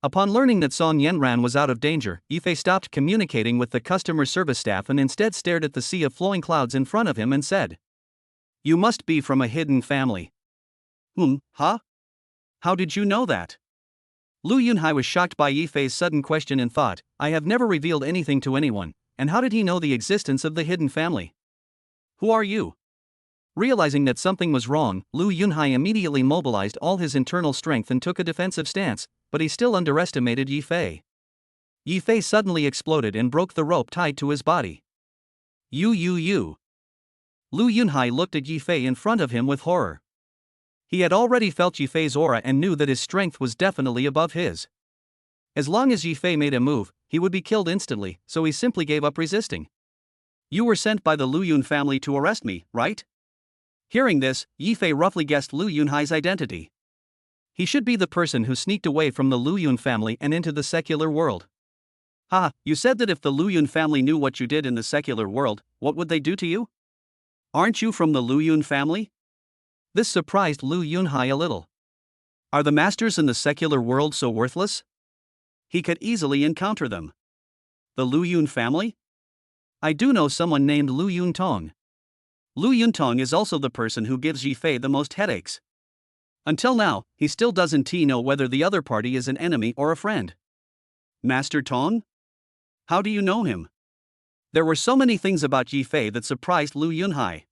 Upon learning that Song Yanran was out of danger, Yifei stopped communicating with the customer service staff and instead stared at the sea of flowing clouds in front of him and said, "You must be from a hidden family. Huh? How did you know that? Lu Yunhai was shocked by Yi Fei's sudden question and thought, I have never revealed anything to anyone, and how did he know the existence of the hidden family? Who are you? Realizing that something was wrong, Lu Yunhai immediately mobilized all his internal strength and took a defensive stance, but he still underestimated Yi Fei. Yi Fei suddenly exploded and broke the rope tied to his body. You. Lu Yunhai looked at Yi Fei in front of him with horror. He had already felt Yi Fei's aura and knew that his strength was definitely above his. As long as Yi Fei made a move, he would be killed instantly, so he simply gave up resisting. You were sent by the Lu Yun family to arrest me, right? Hearing this, Yi Fei roughly guessed Lu Yunhai's identity. He should be the person who sneaked away from the Lu Yun family and into the secular world. You said that if the Lu Yun family knew what you did in the secular world, what would they do to you? Aren't you from the Lu Yun family? This surprised Lu Yunhai a little. Are the masters in the secular world so worthless? He could easily encounter them. The Lu Yun family? I do know someone named Lu Yuntong. Lu Yuntong is also the person who gives Yi Fei the most headaches. Until now, he still doesn't know whether the other party is an enemy or a friend. Master Tong? How do you know him? There were so many things about Yi Fei that surprised Lu Yunhai.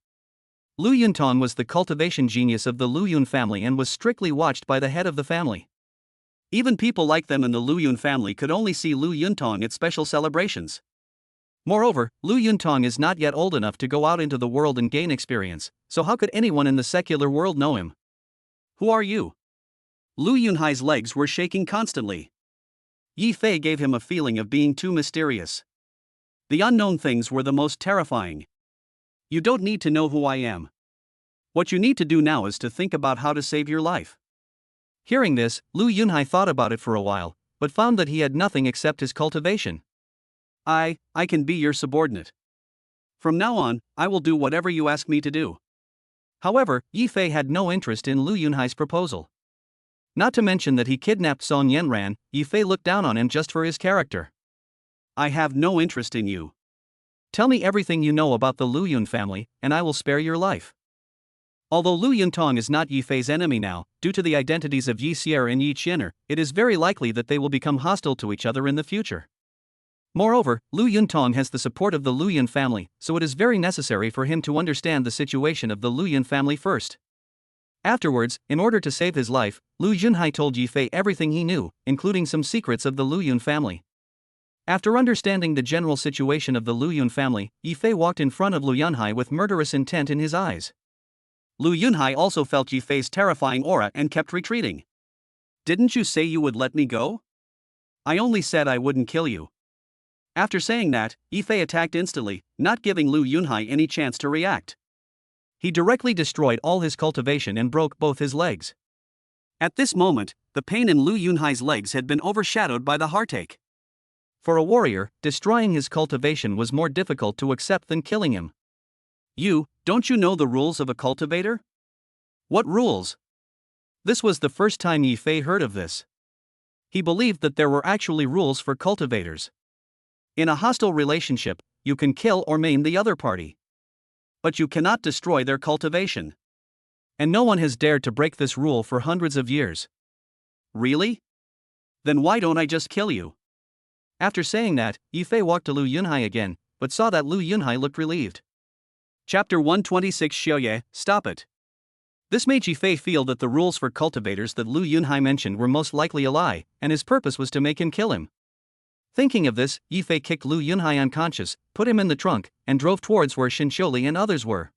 Lu Yuntong was the cultivation genius of the Lu Yun family and was strictly watched by the head of the family. Even people like them in the Lu Yun family could only see Lu Yuntong at special celebrations. Moreover, Lu Yuntong is not yet old enough to go out into the world and gain experience, so how could anyone in the secular world know him? Who are you? Lu Yunhai's legs were shaking constantly. Yi Fei gave him a feeling of being too mysterious. The unknown things were the most terrifying. You don't need to know who I am. What you need to do now is to think about how to save your life. Hearing this, Lu Yunhai thought about it for a while, but found that he had nothing except his cultivation. I can be your subordinate. From now on, I will do whatever you ask me to do. However, Yi Fei had no interest in Lu Yunhai's proposal. Not to mention that he kidnapped Song Yanran, Yi Fei looked down on him just for his character. I have no interest in you. Tell me everything you know about the Lu Yun family, and I will spare your life. Although Lu Yuntong is not Yi Fei's enemy now, due to the identities of Yi Xier and Yi Qianer, it is very likely that they will become hostile to each other in the future. Moreover, Lu Yuntong has the support of the Lu Yun family, so it is very necessary for him to understand the situation of the Lu Yun family first. Afterwards, in order to save his life, Lu Yunhai told Yi Fei everything he knew, including some secrets of the Lu Yun family. After understanding the general situation of the Lu Yun family, Yi Fei walked in front of Lu Yunhai with murderous intent in his eyes. Lu Yunhai also felt Yi Fei's terrifying aura and kept retreating. Didn't you say you would let me go? I only said I wouldn't kill you. After saying that, Yi Fei attacked instantly, not giving Lu Yunhai any chance to react. He directly destroyed all his cultivation and broke both his legs. At this moment, the pain in Lu Yunhai's legs had been overshadowed by the heartache. For a warrior, destroying his cultivation was more difficult to accept than killing him. Don't you know the rules of a cultivator? What rules? This was the first time Yi Fei heard of this. He believed that there were actually rules for cultivators. In a hostile relationship, you can kill or maim the other party. But you cannot destroy their cultivation. And no one has dared to break this rule for hundreds of years. Really? Then why don't I just kill you? After saying that, Yi Fei walked to Lu Yunhai again, but saw that Lu Yunhai looked relieved. Chapter 126 Xiaoye, stop it. This made Yi Fei feel that the rules for cultivators that Lu Yunhai mentioned were most likely a lie, and his purpose was to make him kill him. Thinking of this, Yi Fei kicked Lu Yunhai unconscious, put him in the trunk, and drove towards where Xinqiuli and others were.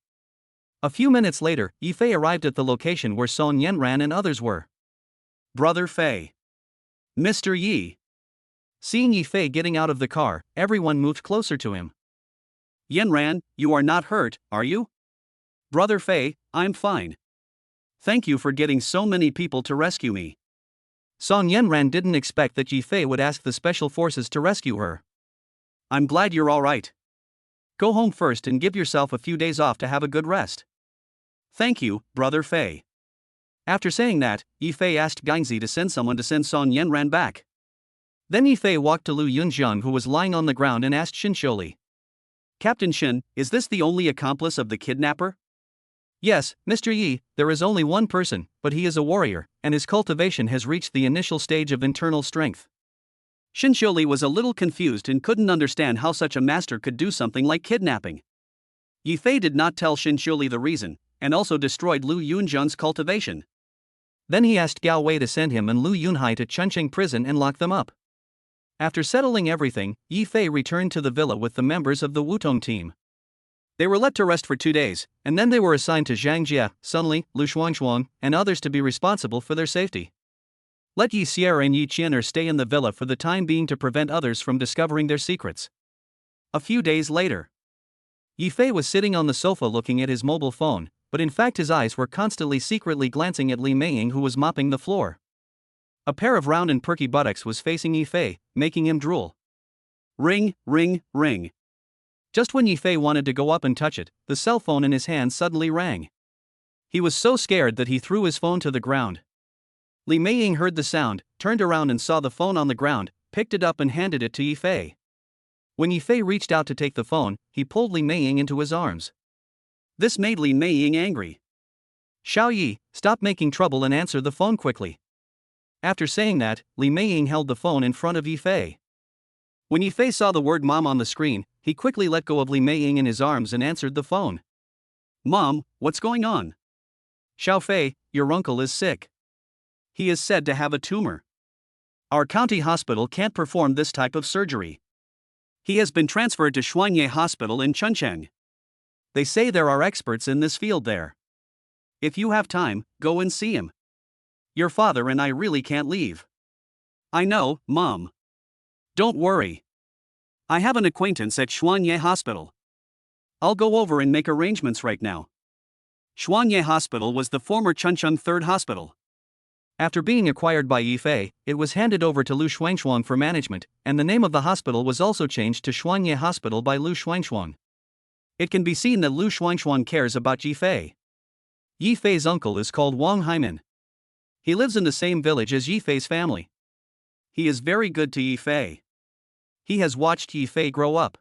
A few minutes later, Yi Fei arrived at the location where Song Yanran and others were. Brother Fei. Mr. Yi. Seeing Yi Fei getting out of the car, everyone moved closer to him. Yanran, you are not hurt, are you? Brother Fei, I'm fine. Thank you for getting so many people to rescue me. Song Yanran didn't expect that Yi Fei would ask the special forces to rescue her. I'm glad you're alright. Go home first and give yourself a few days off to have a good rest. Thank you, Brother Fei. After saying that, Yi Fei asked Gaingzi to send someone to send Song Yanran back. Then Yi Fei walked to Lu Yunjiang, who was lying on the ground, and asked Xinqiuli. Captain Shin, is this the only accomplice of the kidnapper? Yes, Mr. Yi, there is only one person, but he is a warrior, and his cultivation has reached the initial stage of internal strength. Shinsholi was a little confused and couldn't understand how such a master could do something like kidnapping. Yi Fei did not tell Shinsholi the reason, and also destroyed Lu Yunjun's cultivation. Then he asked Gao Wei to send him and Lu Yunhai to Chunqing prison and lock them up. After settling everything, Yi Fei returned to the villa with the members of the Wutong team. They were let to rest for 2 days, and then they were assigned to Zhang Jie, Sun Li, Lu Shuangshuang, and others to be responsible for their safety. Let Yi Xier and Yi Qianer stay in the villa for the time being to prevent others from discovering their secrets. A few days later, Yi Fei was sitting on the sofa looking at his mobile phone, but in fact his eyes were constantly secretly glancing at Li Meiying, who was mopping the floor. A pair of round and perky buttocks was facing Yi Fei, making him drool. Ring, ring, ring. Just when Yi Fei wanted to go up and touch it, the cell phone in his hand suddenly rang. He was so scared that he threw his phone to the ground. Li Meiying heard the sound, turned around and saw the phone on the ground, picked it up and handed it to Yi Fei. When Yi Fei reached out to take the phone, he pulled Li Meiying into his arms. This made Li Meiying angry. Xiao Yi, stop making trouble and answer the phone quickly. After saying that, Li Meiying held the phone in front of Yi Fei. When Yi Fei saw the word mom on the screen, he quickly let go of Li Meiying in his arms and answered the phone. Mom, what's going on? Xiao Fei, your uncle is sick. He is said to have a tumor. Our county hospital can't perform this type of surgery. He has been transferred to Xuanye Hospital in Chuncheng. They say there are experts in this field there. If you have time, go and see him. Your father and I really can't leave. I know, Mom. Don't worry. I have an acquaintance at Xuanye Hospital. I'll go over and make arrangements right now. Xuanye Hospital was the former Chuncheng Third Hospital. After being acquired by Yi Fei, it was handed over to Lu Shuangshuang for management, and the name of the hospital was also changed to Xuanye Hospital by Lu Shuangshuang. It can be seen that Lu Shuangshuang cares about Yi Fei. Yi Fei's uncle is called Wang Haimin. He lives in the same village as Yi Fei's family. He is very good to Yi Fei. He has watched Yi Fei grow up.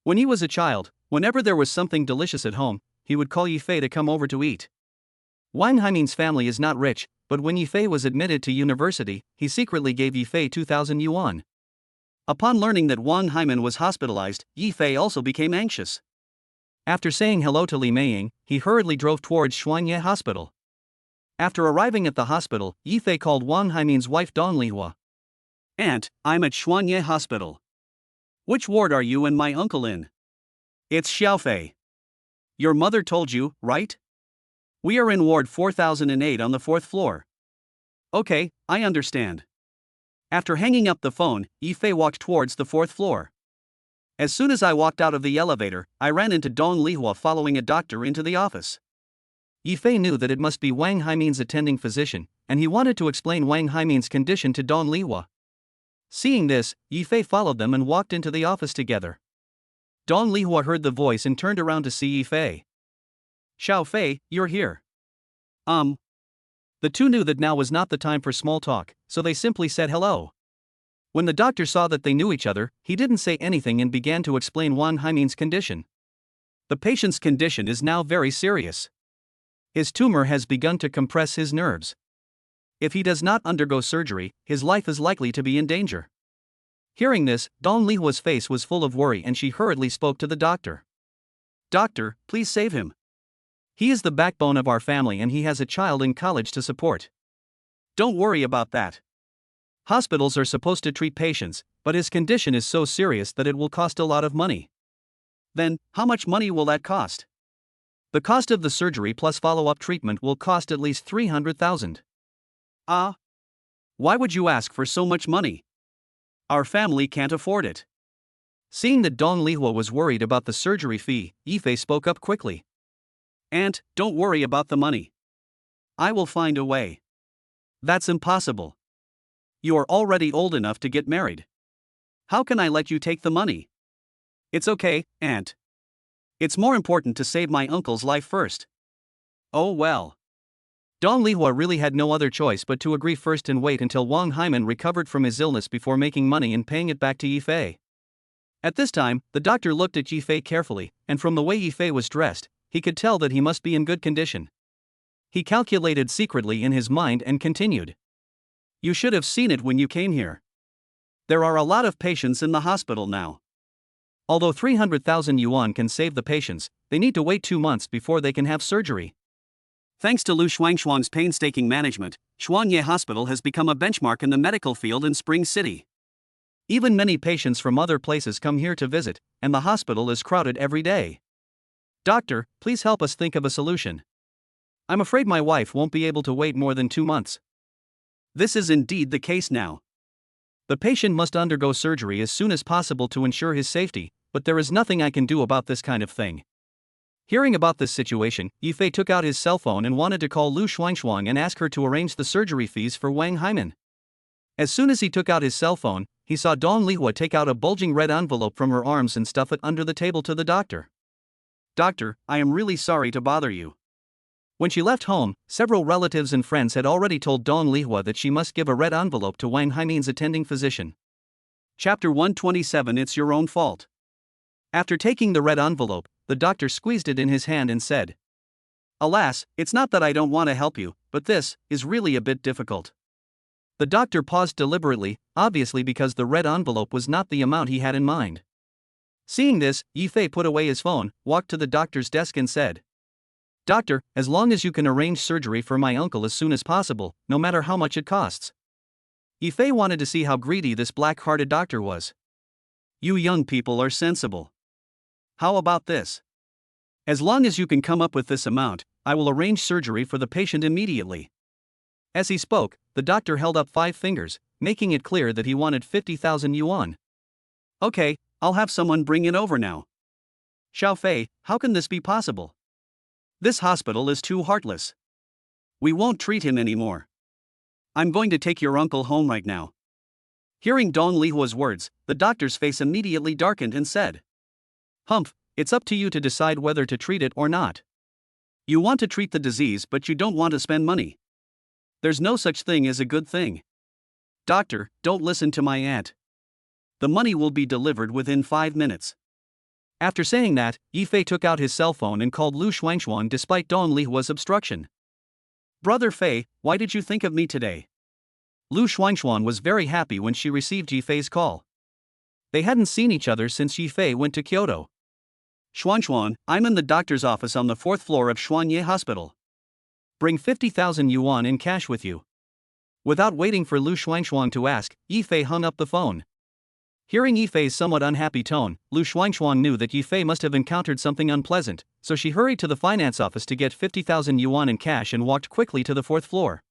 When he was a child, whenever there was something delicious at home, he would call Yi Fei to come over to eat. Wang Haimin's family is not rich, but when Yi Fei was admitted to university, he secretly gave Yi Fei 2,000 yuan. Upon learning that Wang Haimin was hospitalized, Yi Fei also became anxious. After saying hello to Li Meiying, he hurriedly drove towards Xuanye Hospital. After arriving at the hospital, Yi Fei called Wang Haimin's wife Dong Lihua. Aunt, I'm at Xuanye Hospital. Which ward are you and my uncle in? It's Xiaofei. Your mother told you, right? We are in ward 4008 on the 4th floor. Okay, I understand. After hanging up the phone, Yi Fei walked towards the 4th floor. As soon as I walked out of the elevator, I ran into Dong Lihua following a doctor into the office. Yi Fei knew that it must be Wang Haimin's attending physician, and he wanted to explain Wang Haimin's condition to Dong Lihua. Seeing this, Yi Fei followed them and walked into the office together. Dong Lihua heard the voice and turned around to see Yi Fei. Xiao Fei, you're here. The two knew that now was not the time for small talk, so they simply said hello. When the doctor saw that they knew each other, he didn't say anything and began to explain Wang Haimin's condition. The patient's condition is now very serious. His tumor has begun to compress his nerves. If he does not undergo surgery, his life is likely to be in danger. Hearing this, Dong Lihua's face was full of worry and she hurriedly spoke to the doctor. Doctor, please save him. He is the backbone of our family and he has a child in college to support. Don't worry about that. Hospitals are supposed to treat patients, but his condition is so serious that it will cost a lot of money. Then, how much money will that cost? The cost of the surgery plus follow-up treatment will cost at least 300,000. Why would you ask for so much money? Our family can't afford it. Seeing that Dong Lihua was worried about the surgery fee, Yi Fei spoke up quickly. Aunt, don't worry about the money. I will find a way. That's impossible. You are already old enough to get married. How can I let you take the money? It's okay, Aunt. It's more important to save my uncle's life first. Oh well. Dong Lihua really had no other choice but to agree first and wait until Wang Haimin recovered from his illness before making money and paying it back to Yi Fei. At this time, the doctor looked at Yi Fei carefully, and from the way Yi Fei was dressed, he could tell that he must be in good condition. He calculated secretly in his mind and continued. You should have seen it when you came here. There are a lot of patients in the hospital now. Although 300,000 yuan can save the patients, they need to wait 2 months before they can have surgery. Thanks to Lu Shuangshuang's painstaking management, Xuanye Hospital has become a benchmark in the medical field in Spring City. Even many patients from other places come here to visit, and the hospital is crowded every day. Doctor, please help us think of a solution. I'm afraid my wife won't be able to wait more than 2 months. This is indeed the case now. The patient must undergo surgery as soon as possible to ensure his safety, but there is nothing I can do about this kind of thing. Hearing about this situation, Yifei took out his cell phone and wanted to call Lu Shuangshuang and ask her to arrange the surgery fees for Wang Haiman. As soon as he took out his cell phone, he saw Dong Lihua take out a bulging red envelope from her arms and stuff it under the table to the doctor. Doctor, I am really sorry to bother you. When she left home, several relatives and friends had already told Dong Lihua that she must give a red envelope to Wang Haimin's attending physician. Chapter 127 It's Your Own Fault. After taking the red envelope, the doctor squeezed it in his hand and said, Alas, it's not that I don't want to help you, but this is really a bit difficult. The doctor paused deliberately, obviously because the red envelope was not the amount he had in mind. Seeing this, Yifei put away his phone, walked to the doctor's desk and said, Doctor, as long as you can arrange surgery for my uncle as soon as possible, no matter how much it costs. Yifei wanted to see how greedy this black-hearted doctor was. You young people are sensible. How about this? As long as you can come up with this amount, I will arrange surgery for the patient immediately. As he spoke, the doctor held up 5 fingers, making it clear that he wanted 50,000 yuan. Okay, I'll have someone bring it over now. Xiaofei, how can this be possible? This hospital is too heartless. We won't treat him anymore. I'm going to take your uncle home right now. Hearing Dong Lihua's words, the doctor's face immediately darkened and said, Humph, it's up to you to decide whether to treat it or not. You want to treat the disease but you don't want to spend money. There's no such thing as a good thing. Doctor, don't listen to my aunt. The money will be delivered within 5 minutes. After saying that, Yifei took out his cell phone and called Lu Shuangshuang despite Dong Lihua's obstruction. Brother Fei, why did you think of me today? Lu Shuangshuang was very happy when she received Yifei's call. They hadn't seen each other since Yifei went to Kyoto. Shuangshuang, I'm in the doctor's office on the 4th floor of Xuanye Hospital. Bring 50,000 yuan in cash with you. Without waiting for Lu Shuangshuang to ask, Yifei hung up the phone. Hearing Yifei's somewhat unhappy tone, Lu Shuangshuang knew that Yifei must have encountered something unpleasant, so she hurried to the finance office to get 50,000 yuan in cash and walked quickly to the 4th floor.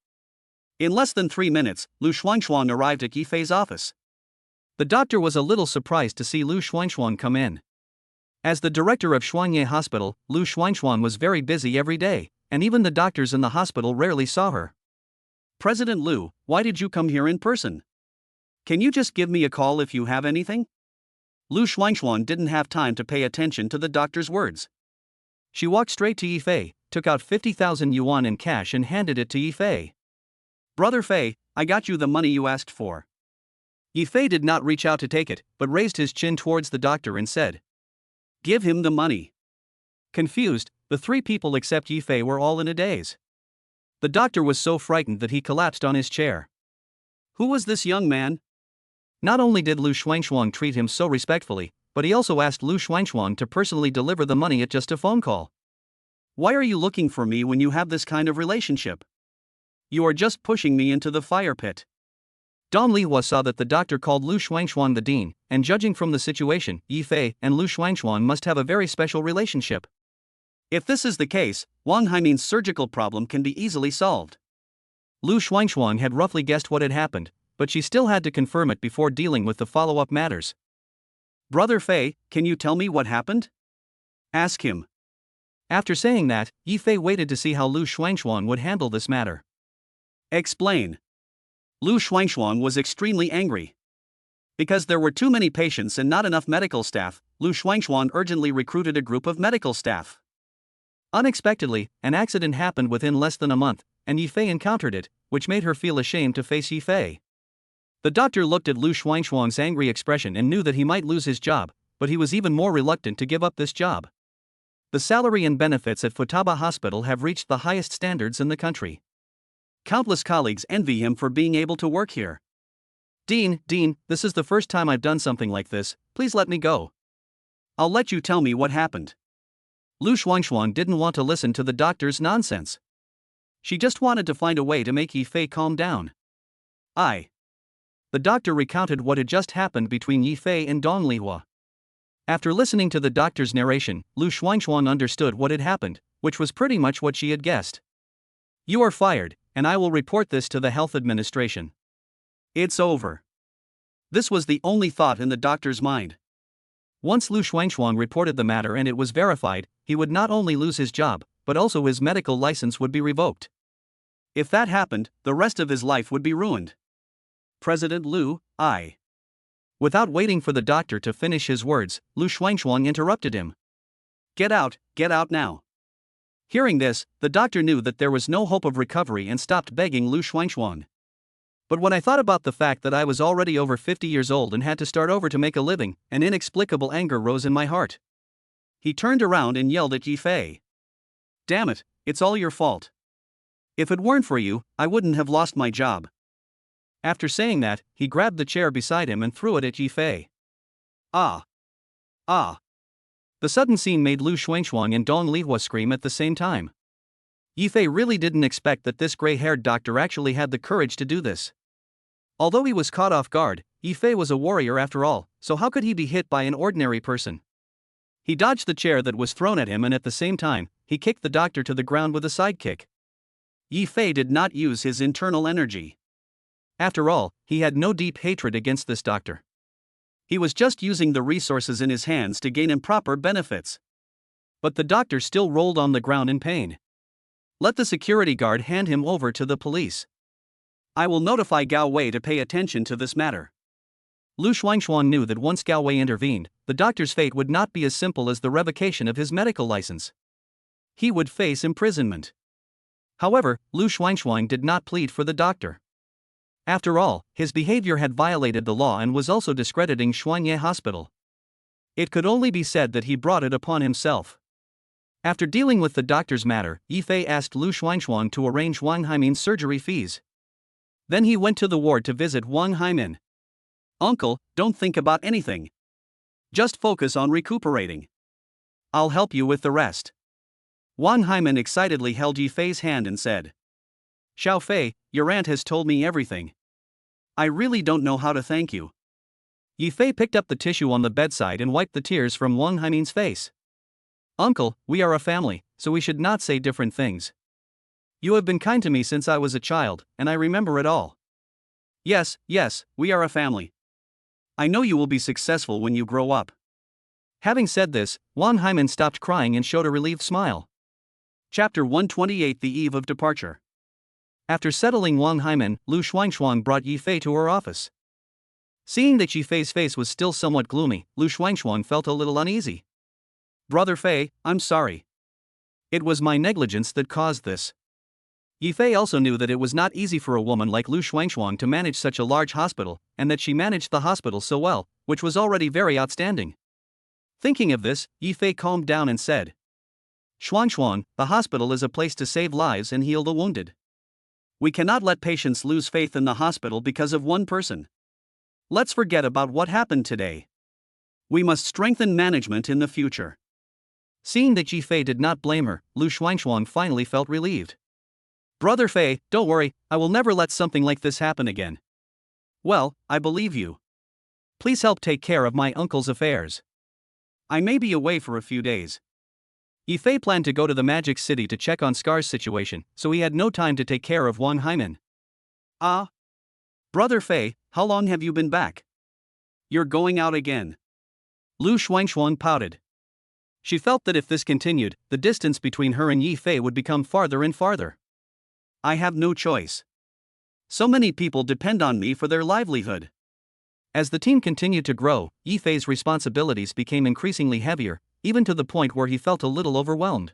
In less than 3 minutes, Lu Shuangshuang arrived at Yifei's office. The doctor was a little surprised to see Lu Shuangshuang come in. As the director of Xuanye Hospital, Lu Shuangshuang was very busy every day, and even the doctors in the hospital rarely saw her. President Lu, why did you come here in person? Can you just give me a call if you have anything? Lu Shuangshuang didn't have time to pay attention to the doctor's words. She walked straight to Yifei, took out 50,000 yuan in cash and handed it to Yifei. Brother Fei, I got you the money you asked for. Yifei did not reach out to take it, but raised his chin towards the doctor and said, Give him the money. Confused, the 3 people except Yifei were all in a daze. The doctor was so frightened that he collapsed on his chair. Who was this young man? Not only did Lu Shuangshuang treat him so respectfully, but he also asked Lu Shuangshuang to personally deliver the money at just a phone call. Why are you looking for me when you have this kind of relationship? You are just pushing me into the fire pit. Dong Lihua saw that the doctor called Lu Shuangshuang the dean, and judging from the situation, Yifei and Lu Shuangshuang must have a very special relationship. If this is the case, Wang Haimin's surgical problem can be easily solved. Lu Shuangshuang had roughly guessed what had happened, but she still had to confirm it before dealing with the follow-up matters. Brother Fei, can you tell me what happened? Ask him. After saying that, Yifei waited to see how Lu Shuangshuang would handle this matter. Explain. Lu Shuangshuang was extremely angry. Because there were too many patients and not enough medical staff, Lu Shuangshuang urgently recruited a group of medical staff. Unexpectedly, an accident happened within less than a month, and Yifei encountered it, which made her feel ashamed to face Yifei. The doctor looked at Lu Shuangshuang's angry expression and knew that he might lose his job, but he was even more reluctant to give up this job. The salary and benefits at Futaba Hospital have reached the highest standards in the country. Countless colleagues envy him for being able to work here. Dean, this is the first time I've done something like this, please let me go. I'll let you tell me what happened. Lu Xuanxuan didn't want to listen to the doctor's nonsense. She just wanted to find a way to make Yifei calm down. The doctor recounted what had just happened between Yifei and Dong Lihua. After listening to the doctor's narration, Lu Xuanxuan understood what had happened, which was pretty much what she had guessed. You are fired, and I will report this to the health administration. It's over. This was the only thought in the doctor's mind. Once Lu Xuanxuan reported the matter and it was verified, he would not only lose his job, but also his medical license would be revoked. If that happened, the rest of his life would be ruined. President Lu, Without waiting for the doctor to finish his words, Lu Xuanxuan interrupted him. Get out now. Hearing this, the doctor knew that there was no hope of recovery and stopped begging Lu Xuanxuan. But when I thought about the fact that I was already over 50 years old and had to start over to make a living, an inexplicable anger rose in my heart. He turned around and yelled at Yifei. Damn it, it's all your fault. If it weren't for you, I wouldn't have lost my job. After saying that, he grabbed the chair beside him and threw it at Yifei. The sudden scene made Lu Xuanxuan and Dong Lihua scream at the same time. Yifei really didn't expect that this gray-haired doctor actually had the courage to do this. Although he was caught off guard, Yifei was a warrior after all, so how could he be hit by an ordinary person? He dodged the chair that was thrown at him and at the same time, he kicked the doctor to the ground with a sidekick. Yifei did not use his internal energy. After all, he had no deep hatred against this doctor. He was just using the resources in his hands to gain improper benefits. But the doctor still rolled on the ground in pain. Let the security guard hand him over to the police. I will notify Gao Wei to pay attention to this matter. Lu Xuanxuan knew that once Gao Wei intervened, the doctor's fate would not be as simple as the revocation of his medical license. He would face imprisonment. However, Lu Xuanxuan did not plead for the doctor. After all, his behavior had violated the law and was also discrediting Xuanye Hospital. It could only be said that he brought it upon himself. After dealing with the doctor's matter, Yifei asked Lu Xuanxuan to arrange Wang Haimin's surgery fees. Then he went to the ward to visit Wang Haimin. Uncle, don't think about anything. Just focus on recuperating. I'll help you with the rest. Wang Haimin excitedly held Yifei's hand and said, Xiao Fei, your aunt has told me everything. I really don't know how to thank you. Yifei picked up the tissue on the bedside and wiped the tears from Wang Haimin's face. Uncle, we are a family, so we should not say different things. You have been kind to me since I was a child, and I remember it all. Yes, we are a family. I know you will be successful when you grow up. Having said this, Wang Haimin stopped crying and showed a relieved smile. Chapter 128: The Eve of Departure. After settling Wang Haimin, Lu Xuanxuan brought Yifei to her office. Seeing that Yifei's face was still somewhat gloomy, Lu Xuanxuan felt a little uneasy. Brother Fei, I'm sorry. It was my negligence that caused this. Yifei also knew that it was not easy for a woman like Lu Xuanxuan to manage such a large hospital, and that she managed the hospital so well, which was already very outstanding. Thinking of this, Yifei calmed down and said, Xuanxuan, the hospital is a place to save lives and heal the wounded. We cannot let patients lose faith in the hospital because of one person. Let's forget about what happened today. We must strengthen management in the future. Seeing that Yifei did not blame her, Lu Xuanxuan finally felt relieved. Brother Fei, don't worry, I will never let something like this happen again. Well, I believe you. Please help take care of my uncle's affairs. I may be away for a few days. Yifei planned to go to the Magic City to check on Scar's situation, so he had no time to take care of Wang Haimin. Brother Fei, how long have you been back? You're going out again. Lu Xuanxuan pouted. She felt that if this continued, the distance between her and Yifei would become farther and farther. I have no choice. So many people depend on me for their livelihood. As the team continued to grow, Yifei's responsibilities became increasingly heavier, even to the point where he felt a little overwhelmed.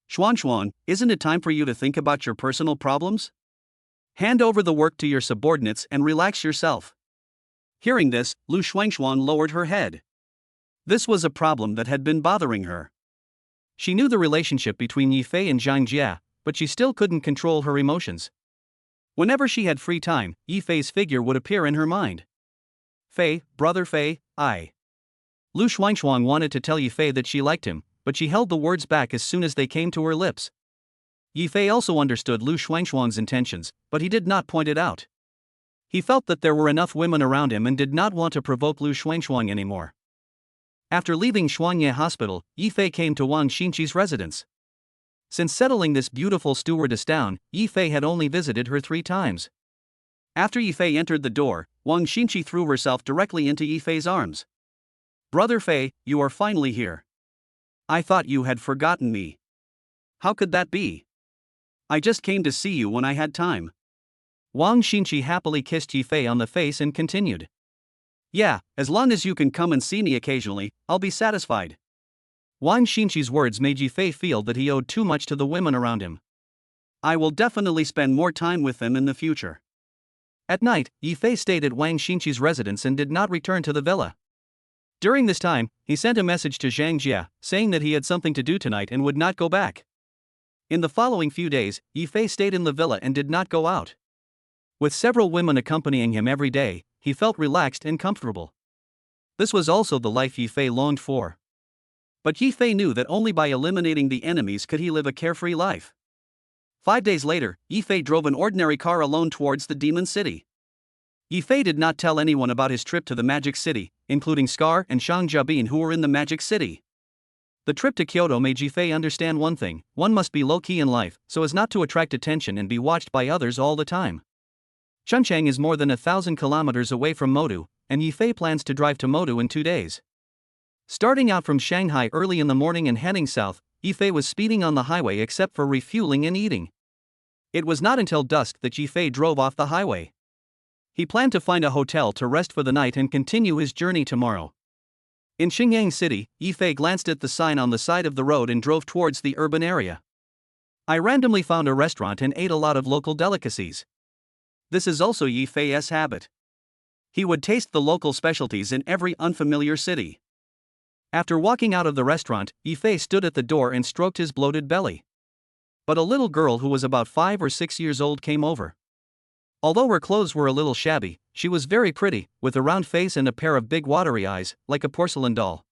Xuanxuan, isn't it time for you to think about your personal problems? Hand over the work to your subordinates and relax yourself. Hearing this, Lu Xuanxuan lowered her head. This was a problem that had been bothering her. She knew the relationship between Yifei and Zhang Jia, but she still couldn't control her emotions. Whenever she had free time, Yifei's figure would appear in her mind. Fei, brother Fei, I. Lu Xuangshuang wanted to tell Yifei that she liked him, but she held the words back as soon as they came to her lips. Yifei also understood Lu Xuangshuang's intentions, but he did not point it out. He felt that there were enough women around him and did not want to provoke Lu Xuangshuang anymore. After leaving Shuangye Hospital, Yifei came to Wang Xinqi's residence. Since settling this beautiful stewardess down, Yifei had only visited her 3 times. After Yifei entered the door, Wang Xinqi threw herself directly into Yifei's arms. Brother Fei, you are finally here. I thought you had forgotten me. How could that be? I just came to see you when I had time. Wang Xinqi happily kissed Yifei on the face and continued. Yeah, as long as you can come and see me occasionally, I'll be satisfied. Wang Xinqi's words made Yifei feel that he owed too much to the women around him. I will definitely spend more time with them in the future. At night, Yifei stayed at Wang Xinqi's residence and did not return to the villa. During this time, he sent a message to Zhang Jia, saying that he had something to do tonight and would not go back. In the following few days, Yifei stayed in the villa and did not go out. With several women accompanying him every day, he felt relaxed and comfortable. This was also the life Yifei longed for. But Yifei knew that only by eliminating the enemies could he live a carefree life. 5 days later, Yifei drove an ordinary car alone towards the Demon City. Yifei did not tell anyone about his trip to the Magic City, including Scar and Shang Jiabin who were in the Magic City. The trip to Kyoto made Yifei understand one thing: one must be low-key in life, so as not to attract attention and be watched by others all the time. Chunchang is more than 1,000 kilometers away from Modu, and Yifei plans to drive to Modu in 2 days. Starting out from Shanghai early in the morning and heading south, Yifei was speeding on the highway except for refueling and eating. It was not until dusk that Yifei drove off the highway. He planned to find a hotel to rest for the night and continue his journey tomorrow. In Xingyang City, Yifei glanced at the sign on the side of the road and drove towards the urban area. I randomly found a restaurant and ate a lot of local delicacies. This is also Yifei's habit. He would taste the local specialties in every unfamiliar city. After walking out of the restaurant, Yifei stood at the door and stroked his bloated belly. But a little girl who was about 5 or 6 years old came over. Although her clothes were a little shabby, she was very pretty, with a round face and a pair of big watery eyes, like a porcelain doll.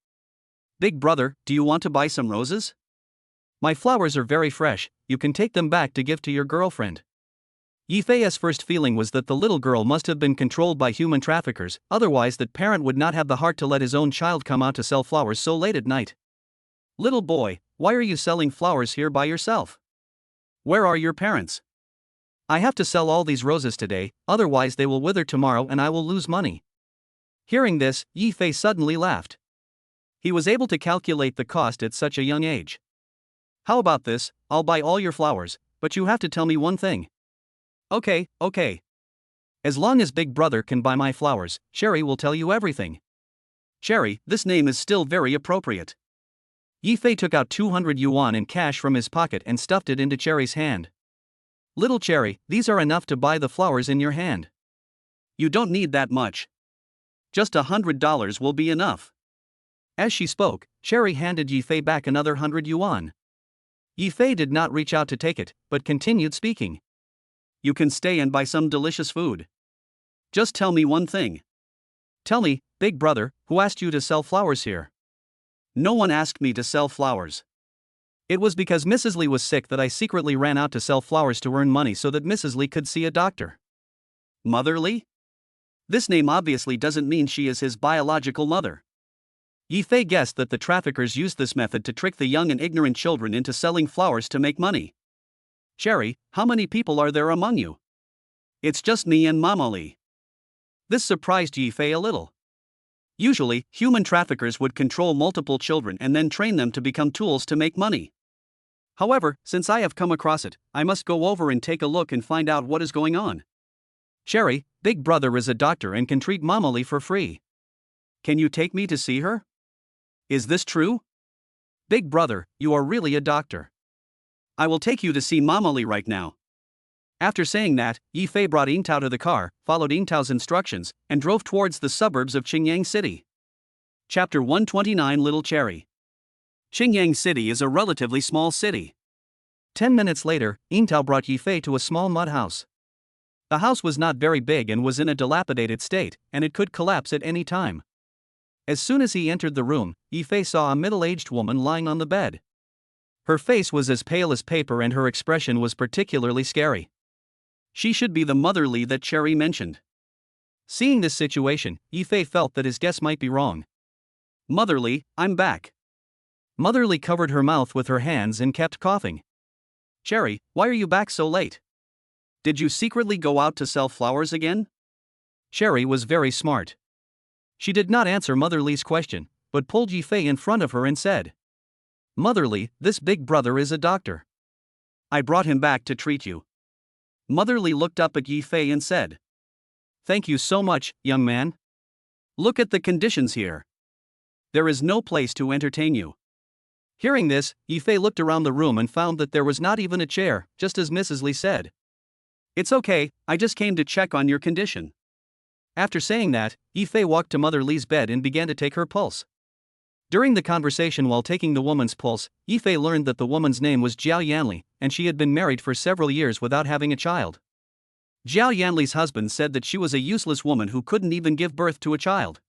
Big brother, do you want to buy some roses? My flowers are very fresh, you can take them back to give to your girlfriend. Yifei's first feeling was that the little girl must have been controlled by human traffickers, otherwise that parent would not have the heart to let his own child come out to sell flowers so late at night. Little boy, why are you selling flowers here by yourself? Where are your parents? I have to sell all these roses today, otherwise they will wither tomorrow and I will lose money. Hearing this, Yifei suddenly laughed. He was able to calculate the cost at such a young age. How about this, I'll buy all your flowers, but you have to tell me one thing. Okay. As long as Big Brother can buy my flowers, Cherry will tell you everything. Cherry, this name is still very appropriate. Yifei took out 200 yuan in cash from his pocket and stuffed it into Cherry's hand. Little Cherry, these are enough to buy the flowers in your hand. You don't need that much. Just $100 will be enough. As she spoke, Cherry handed Yifei back another 100 yuan. Yifei did not reach out to take it, but continued speaking. You can stay and buy some delicious food. Just tell me one thing. Tell me, Big Brother, who asked you to sell flowers here? No one asked me to sell flowers. It was because Mrs. Li was sick that I secretly ran out to sell flowers to earn money so that Mrs. Li could see a doctor. Mother Li? This name obviously doesn't mean she is his biological mother. Yifei guessed that the traffickers used this method to trick the young and ignorant children into selling flowers to make money. Cherry, how many people are there among you? It's just me and Mama Li. This surprised Yifei a little. Usually, human traffickers would control multiple children and then train them to become tools to make money. However, since I have come across it, I must go over and take a look and find out what is going on. Cherry, Big Brother is a doctor and can treat Mama Li for free. Can you take me to see her? Is this true? Big Brother, you are really a doctor. I will take you to see Mama Li right now. After saying that, Yifei brought Yingtao to the car, followed Yingtao's instructions, and drove towards the suburbs of Qingyang City. Chapter 129 Little Cherry. Qingyang City is a relatively small city. 10 minutes later, Yintao brought Yifei to a small mud house. The house was not very big and was in a dilapidated state, and it could collapse at any time. As soon as he entered the room, Yifei saw a middle-aged woman lying on the bed. Her face was as pale as paper and her expression was particularly scary. She should be the motherly that Cherry mentioned. Seeing this situation, Yifei felt that his guess might be wrong. Motherly, I'm back. Motherly covered her mouth with her hands and kept coughing. Cherry, why are you back so late? Did you secretly go out to sell flowers again? Cherry was very smart. She did not answer Motherly's question, but pulled Yifei in front of her and said, Motherly, this big brother is a doctor. I brought him back to treat you. Motherly looked up at Yifei and said, Thank you so much, young man. Look at the conditions here. There is no place to entertain you. Hearing this, Yifei looked around the room and found that there was not even a chair, just as Mrs. Li said. It's okay, I just came to check on your condition. After saying that, Yifei walked to Mother Li's bed and began to take her pulse. During the conversation while taking the woman's pulse, Yifei learned that the woman's name was Jiao Yanli, and she had been married for several years without having a child. Jiao Yanli's husband said that she was a useless woman who couldn't even give birth to a child.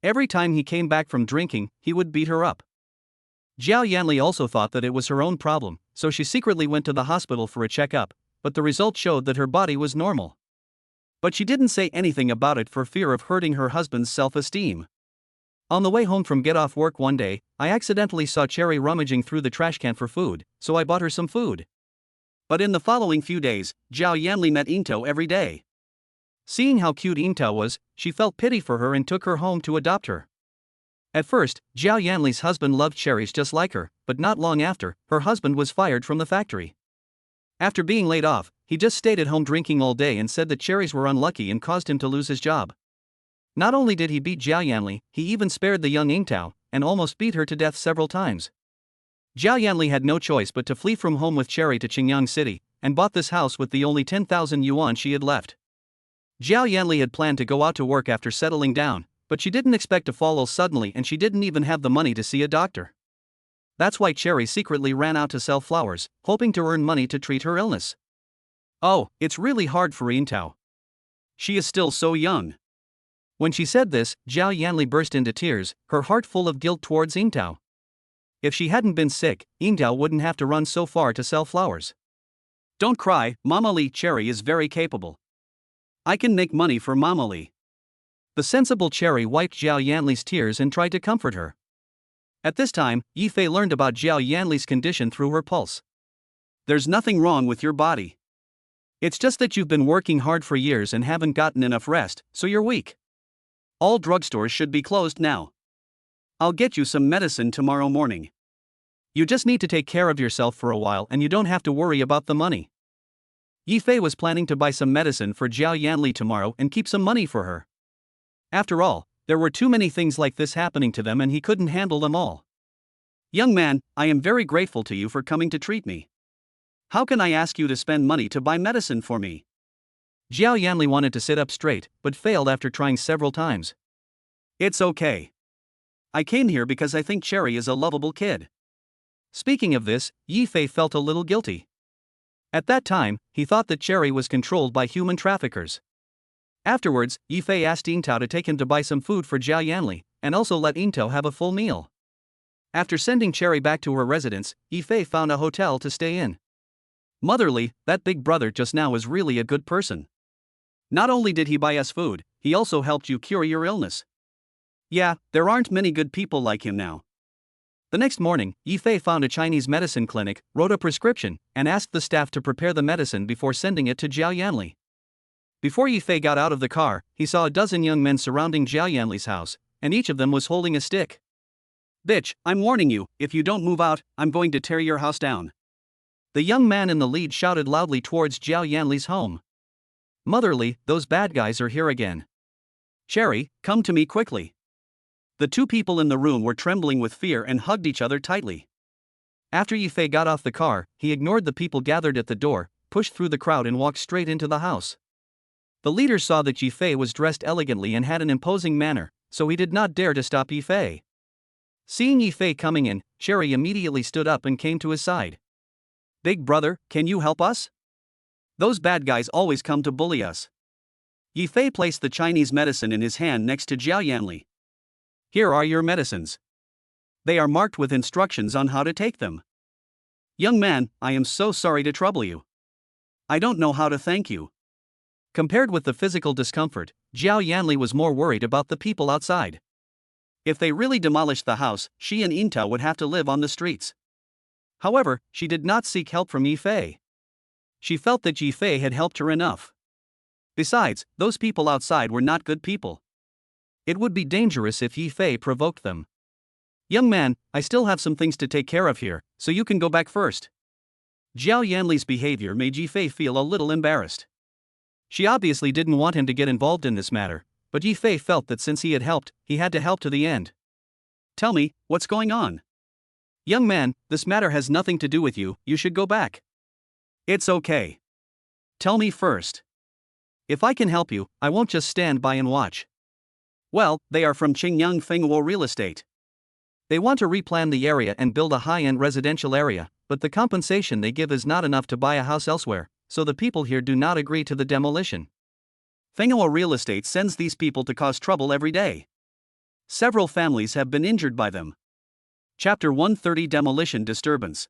Every time he came back from drinking, he would beat her up. Jiao Yanli also thought that it was her own problem, so she secretly went to the hospital for a checkup, but the result showed that her body was normal. But she didn't say anything about it for fear of hurting her husband's self-esteem. On the way home from get off work one day, I accidentally saw Cherry rummaging through the trash can for food, so I bought her some food. But in the following few days, Jiao Yanli met Yintao every day. Seeing how cute Yintao was, she felt pity for her and took her home to adopt her. At first, Jiao Yanli's husband loved cherries just like her, but not long after, her husband was fired from the factory. After being laid off, he just stayed at home drinking all day and said that cherries were unlucky and caused him to lose his job. Not only did he beat Jiao Yanli, he even spared the young Yintao, and almost beat her to death several times. Jiao Yanli had no choice but to flee from home with Cherry to Qingyang City, and bought this house with the only 10,000 yuan she had left. Jiao Yanli had planned to go out to work after settling down, but she didn't expect to fall ill suddenly and she didn't even have the money to see a doctor. That's why Cherry secretly ran out to sell flowers, hoping to earn money to treat her illness. Oh, it's really hard for Yintao. She is still so young. When she said this, Jiao Yanli burst into tears, her heart full of guilt towards Yintao. If she hadn't been sick, Yintao wouldn't have to run so far to sell flowers. Don't cry, Mama Li. Cherry is very capable. I can make money for Mama Li. The sensible Cherry wiped Jiao Yanli's tears and tried to comfort her. At this time, Yifei learned about Jiao Yanli's condition through her pulse. There's nothing wrong with your body. It's just that you've been working hard for years and haven't gotten enough rest, so you're weak. All drugstores should be closed now. I'll get you some medicine tomorrow morning. You just need to take care of yourself for a while and you don't have to worry about the money. Yifei was planning to buy some medicine for Jiao Yanli tomorrow and keep some money for her. After all, there were too many things like this happening to them and he couldn't handle them all. Young man, I am very grateful to you for coming to treat me. How can I ask you to spend money to buy medicine for me? Jiao Yanli wanted to sit up straight, but failed after trying several times. It's okay. I came here because I think Cherry is a lovable kid. Speaking of this, Yifei felt a little guilty. At that time, he thought that Cherry was controlled by human traffickers. Afterwards, Yifei asked Yintao to take him to buy some food for Jiao Yanli, and also let Yintao have a full meal. After sending Cherry back to her residence, Yifei found a hotel to stay in. Motherly, that big brother just now is really a good person. Not only did he buy us food, he also helped you cure your illness. Yeah, there aren't many good people like him now. The next morning, Yifei found a Chinese medicine clinic, wrote a prescription, and asked the staff to prepare the medicine before sending it to Jiao Yanli. Before Yifei got out of the car, he saw a dozen young men surrounding Jiao Yanli's house, and each of them was holding a stick. Bitch, I'm warning you, if you don't move out, I'm going to tear your house down. The young man in the lead shouted loudly towards Jiao Yanli's home. Motherly, those bad guys are here again. Cherry, come to me quickly. The two people in the room were trembling with fear and hugged each other tightly. After Yifei got off the car, he ignored the people gathered at the door, pushed through the crowd and walked straight into the house. The leader saw that Yifei was dressed elegantly and had an imposing manner, so he did not dare to stop Yifei. Seeing Yifei coming in, Cherry immediately stood up and came to his side. Big brother, can you help us? Those bad guys always come to bully us. Yi Fei placed the Chinese medicine in his hand next to Jiao Yanli. Here are your medicines. They are marked with instructions on how to take them. Young man, I am so sorry to trouble you. I don't know how to thank you. Compared with the physical discomfort, Jiao Yanli was more worried about the people outside. If they really demolished the house, she and Yintao would have to live on the streets. However, she did not seek help from Yi Fei. She felt that Yi Fei had helped her enough. Besides, those people outside were not good people. It would be dangerous if Yi Fei provoked them. Young man, I still have some things to take care of here, so you can go back first. Jiao Yanli's behavior made Yi Fei feel a little embarrassed. She obviously didn't want him to get involved in this matter, but Yi Fei felt that since he had helped, he had to help to the end. Tell me, what's going on? Young man, this matter has nothing to do with you, you should go back. It's okay. Tell me first. If I can help you, I won't just stand by and watch. Well, they are from Qingyang Fenghuo Real Estate. They want to replan the area and build a high-end residential area, but the compensation they give is not enough to buy a house elsewhere, so the people here do not agree to the demolition. Fenghuo Real Estate sends these people to cause trouble every day. Several families have been injured by them. Chapter 130 Demolition Disturbance.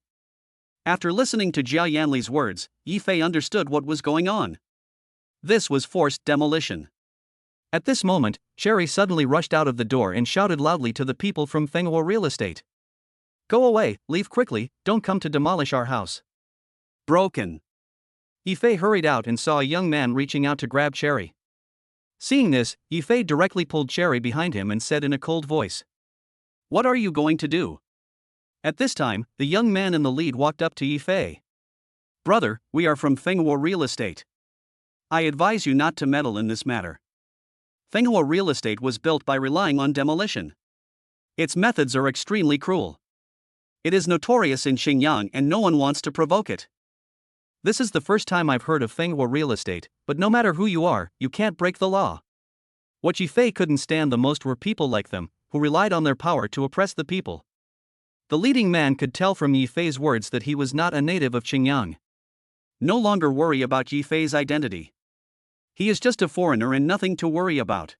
After listening to Jiao Yanli's words, Yi Fei understood what was going on. This was forced demolition. At this moment, Cherry suddenly rushed out of the door and shouted loudly to the people from Fenghuo Real Estate. Go away, leave quickly, don't come to demolish our house. Broken. Yi Fei hurried out and saw a young man reaching out to grab Cherry. Seeing this, Yi Fei directly pulled Cherry behind him and said in a cold voice. What are you going to do? At this time, the young man in the lead walked up to Yi Fei. Brother, we are from Fenghuo Real Estate. I advise you not to meddle in this matter. Fenghuo Real Estate was built by relying on demolition. Its methods are extremely cruel. It is notorious in Xinjiang and no one wants to provoke it. This is the first time I've heard of Fenghuo Real Estate, but no matter who you are, you can't break the law. What Yi Fei couldn't stand the most were people like them, who relied on their power to oppress the people. The leading man could tell from Yi Fei's words that he was not a native of Xinjiang. No longer worry about Yi Fei's identity. He is just a foreigner and nothing to worry about.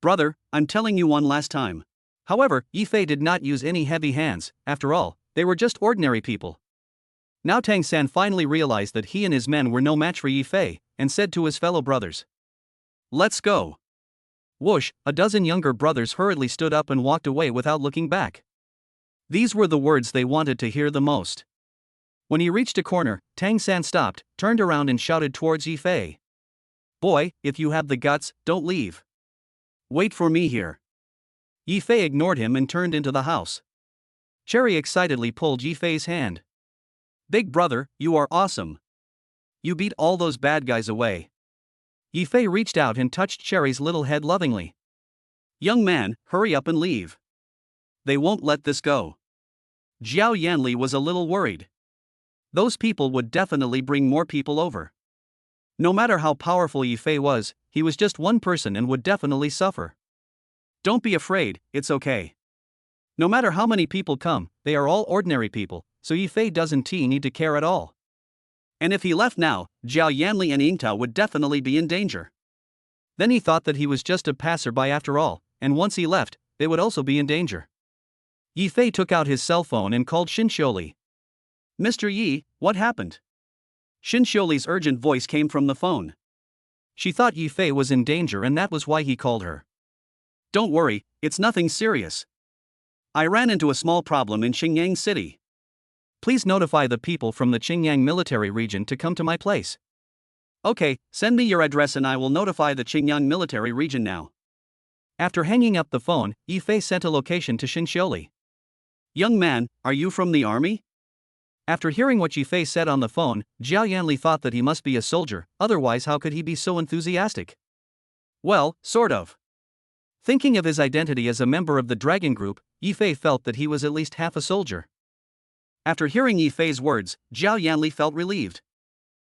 Brother, I'm telling you one last time. However, Yi Fei did not use any heavy hands, after all, they were just ordinary people. Now Tang San finally realized that he and his men were no match for Yi Fei, and said to his fellow brothers. Let's go. Whoosh, a dozen younger brothers hurriedly stood up and walked away without looking back. These were the words they wanted to hear the most. When he reached a corner, Tang San stopped, turned around and shouted towards Yi Fei. Boy, if you have the guts, don't leave. Wait for me here. Yi Fei ignored him and turned into the house. Cherry excitedly pulled Yi Fei's hand. Big brother, you are awesome. You beat all those bad guys away. Yi Fei reached out and touched Cherry's little head lovingly. Young man, hurry up and leave. They won't let this go. Jiao Yanli was a little worried. Those people would definitely bring more people over. No matter how powerful Yi Fei was, he was just one person and would definitely suffer. Don't be afraid, it's okay. No matter how many people come, they are all ordinary people, so Yi Fei doesn't need to care at all. And if he left now, Jiao Yanli and Yingtao would definitely be in danger. Then he thought that he was just a passerby after all, and once he left, they would also be in danger. Yi Fei took out his cell phone and called Xin Xiuli. Mr. Yi, what happened? Xin Xiuli's urgent voice came from the phone. She thought Yi Fei was in danger and that was why he called her. Don't worry, it's nothing serious. I ran into a small problem in Xingyang City. Please notify the people from the Xingyang military region to come to my place. Okay, send me your address and I will notify the Xingyang military region now. After hanging up the phone, Yi Fei sent a location to Xin Xiuli. Young man, are you from the army? After hearing what Yi Fei said on the phone, Jiao Yanli thought that he must be a soldier, otherwise how could he be so enthusiastic? Well, sort of. Thinking of his identity as a member of the Dragon Group, Yi Fei felt that he was at least half a soldier. After hearing Yi Fei's words, Jiao Yanli felt relieved.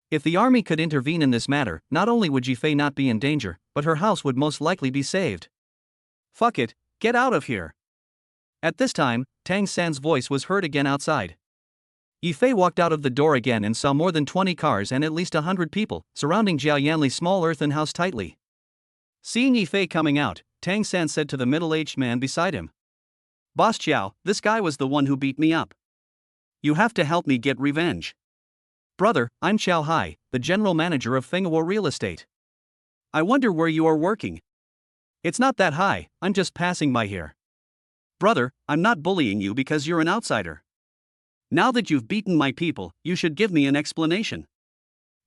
If the army could intervene in this matter, not only would Yi Fei not be in danger, but her house would most likely be saved. Fuck it, get out of here. At this time, Tang San's voice was heard again outside. Yifei walked out of the door again and saw more than 20 cars and at least 100 people surrounding Jiao Yanli's small earthen house tightly. Seeing Yifei coming out, Tang San said to the middle-aged man beside him, "Boss Chiao, this guy was the one who beat me up. You have to help me get revenge." "Brother, I'm Chiao Hai, the general manager of Fenghuo Real Estate. I wonder where you are working." "It's not that high, I'm just passing by here." "Brother, I'm not bullying you because you're an outsider. Now that you've beaten my people, you should give me an explanation."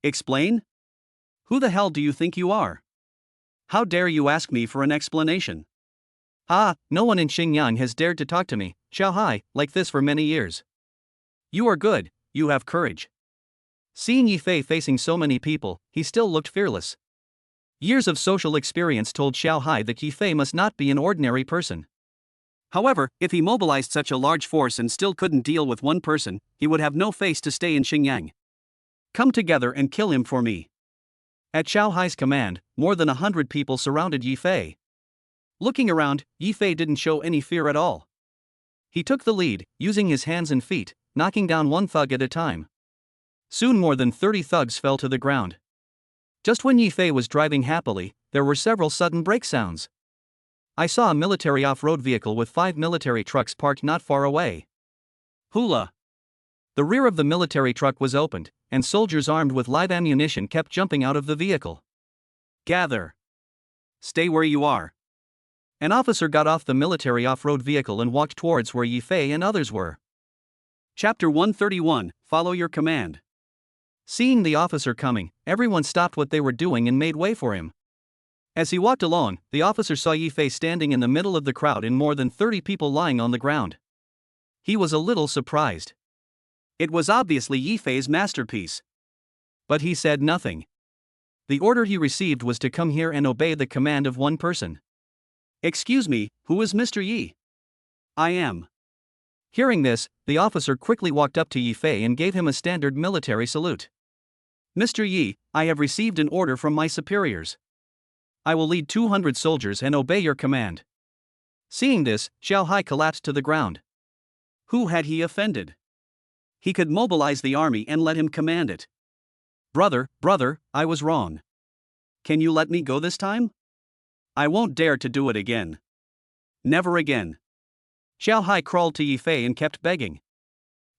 "Explain? Who the hell do you think you are? How dare you ask me for an explanation?" "Ah, no one in Xinjiang has dared to talk to me, Chiao Hai, like this for many years." "You are good, you have courage." Seeing Yifei facing so many people, he still looked fearless. Years of social experience told Xiao Hai that Yifei must not be an ordinary person. However, if he mobilized such a large force and still couldn't deal with one person, he would have no face to stay in Xinjiang. "Come together and kill him for me." At Xiao Hai's command, more than 100 people surrounded Yifei. Looking around, Yifei didn't show any fear at all. He took the lead, using his hands and feet, knocking down one thug at a time. Soon more than 30 thugs fell to the ground. Just when Yifei was driving happily, there were several sudden brake sounds. I saw a military off-road vehicle with 5 military trucks parked not far away. Hula! The rear of the military truck was opened, and soldiers armed with live ammunition kept jumping out of the vehicle. "Gather! Stay where you are." An officer got off the military off-road vehicle and walked towards where Yifei and others were. Chapter 131, Follow Your Command. Seeing the officer coming, everyone stopped what they were doing and made way for him. As he walked along, the officer saw Yifei standing in the middle of the crowd and more than 30 people lying on the ground. He was a little surprised. It was obviously Yifei's masterpiece. But he said nothing. The order he received was to come here and obey the command of one person. "Excuse me, who is Mr. Yi?" "I am." Hearing this, the officer quickly walked up to Yifei and gave him a standard military salute. "Mr. Yi, I have received an order from my superiors. I will lead 200 soldiers and obey your command." Seeing this, Xiao Hai collapsed to the ground. Who had he offended? He could mobilize the army and let him command it. Brother, I was wrong. Can you let me go this time? I won't dare to do it again. Never again." Xiao Hai crawled to Yifei and kept begging.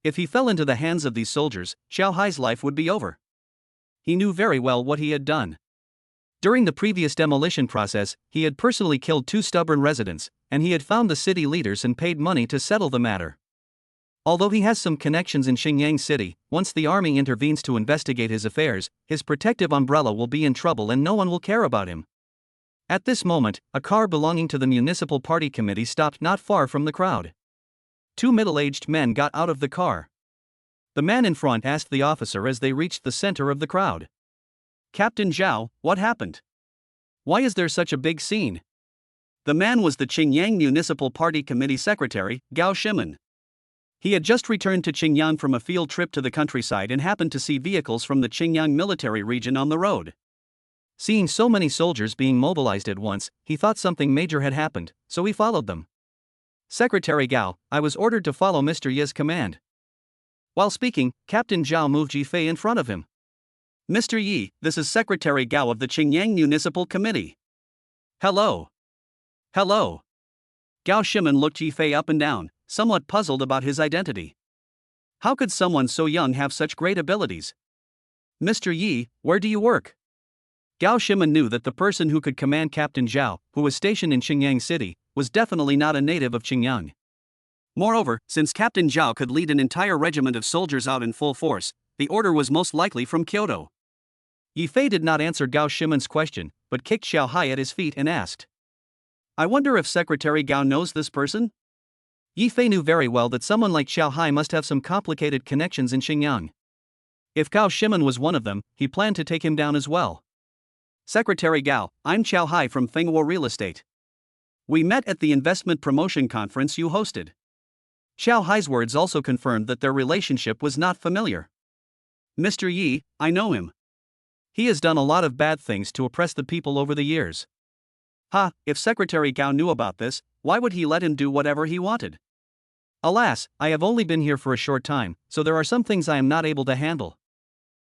If he fell into the hands of these soldiers, Xiao Hai's life would be over. He knew very well what he had done. During the previous demolition process, he had personally killed 2 stubborn residents, and he had found the city leaders and paid money to settle the matter. Although he has some connections in Xinjiang City, once the army intervenes to investigate his affairs, his protective umbrella will be in trouble and no one will care about him. At this moment, a car belonging to the municipal party committee stopped not far from the crowd. 2 middle-aged men got out of the car. The man in front asked the officer as they reached the center of the crowd, "Captain Zhao, what happened? Why is there such a big scene?" The man was the Qingyang Municipal Party Committee Secretary, Gao Shimen. He had just returned to Qingyang from a field trip to the countryside and happened to see vehicles from the Qingyang military region on the road. Seeing so many soldiers being mobilized at once, he thought something major had happened, so he followed them. "Secretary Gao, I was ordered to follow Mr. Yi's command." While speaking, Captain Zhao moved Yifei in front of him. "Mr. Yi, this is Secretary Gao of the Qingyang Municipal Committee." "Hello." "Hello." Gao Shimen looked Yifei up and down, somewhat puzzled about his identity. How could someone so young have such great abilities? "Mr. Yi, where do you work?" Gao Shimen knew that the person who could command Captain Zhao, who was stationed in Xinjiang City, was definitely not a native of Xinjiang. Moreover, since Captain Zhao could lead an entire regiment of soldiers out in full force, the order was most likely from Kyoto. Yifei did not answer Gao Shimen's question, but kicked Xiao Hai at his feet and asked, "I wonder if Secretary Gao knows this person?" Yifei knew very well that someone like Xiao Hai must have some complicated connections in Xinjiang. If Gao Shimen was one of them, he planned to take him down as well. "Secretary Gao, I'm Xiao Hai from Fenghuo Real Estate. We met at the investment promotion conference you hosted." Xiao Hai's words also confirmed that their relationship was not familiar. "Mr. Yi, I know him. He has done a lot of bad things to oppress the people over the years." If Secretary Gao knew about this, why would he let him do whatever he wanted? Alas, I have only been here for a short time, so there are some things I am not able to handle.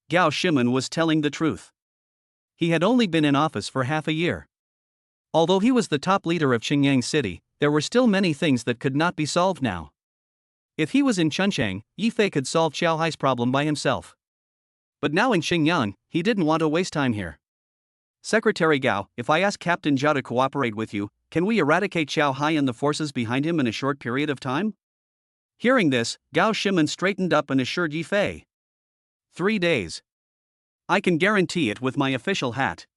Gao Shimin was telling the truth. He had only been in office for half a year. Although he was the top leader of Qingyang City, there were still many things that could not be solved now. If he was in Chunchang, Yifei could solve Qiao Hai's problem by himself. But now in Xingyang, he didn't want to waste time here. Secretary Gao, if I ask Captain Zhao to cooperate with you, can we eradicate Qiao Hai and the forces behind him in a short period of time? Hearing this, Gao Shimin straightened up and assured Yifei. 3 days. I can guarantee it with my official hat.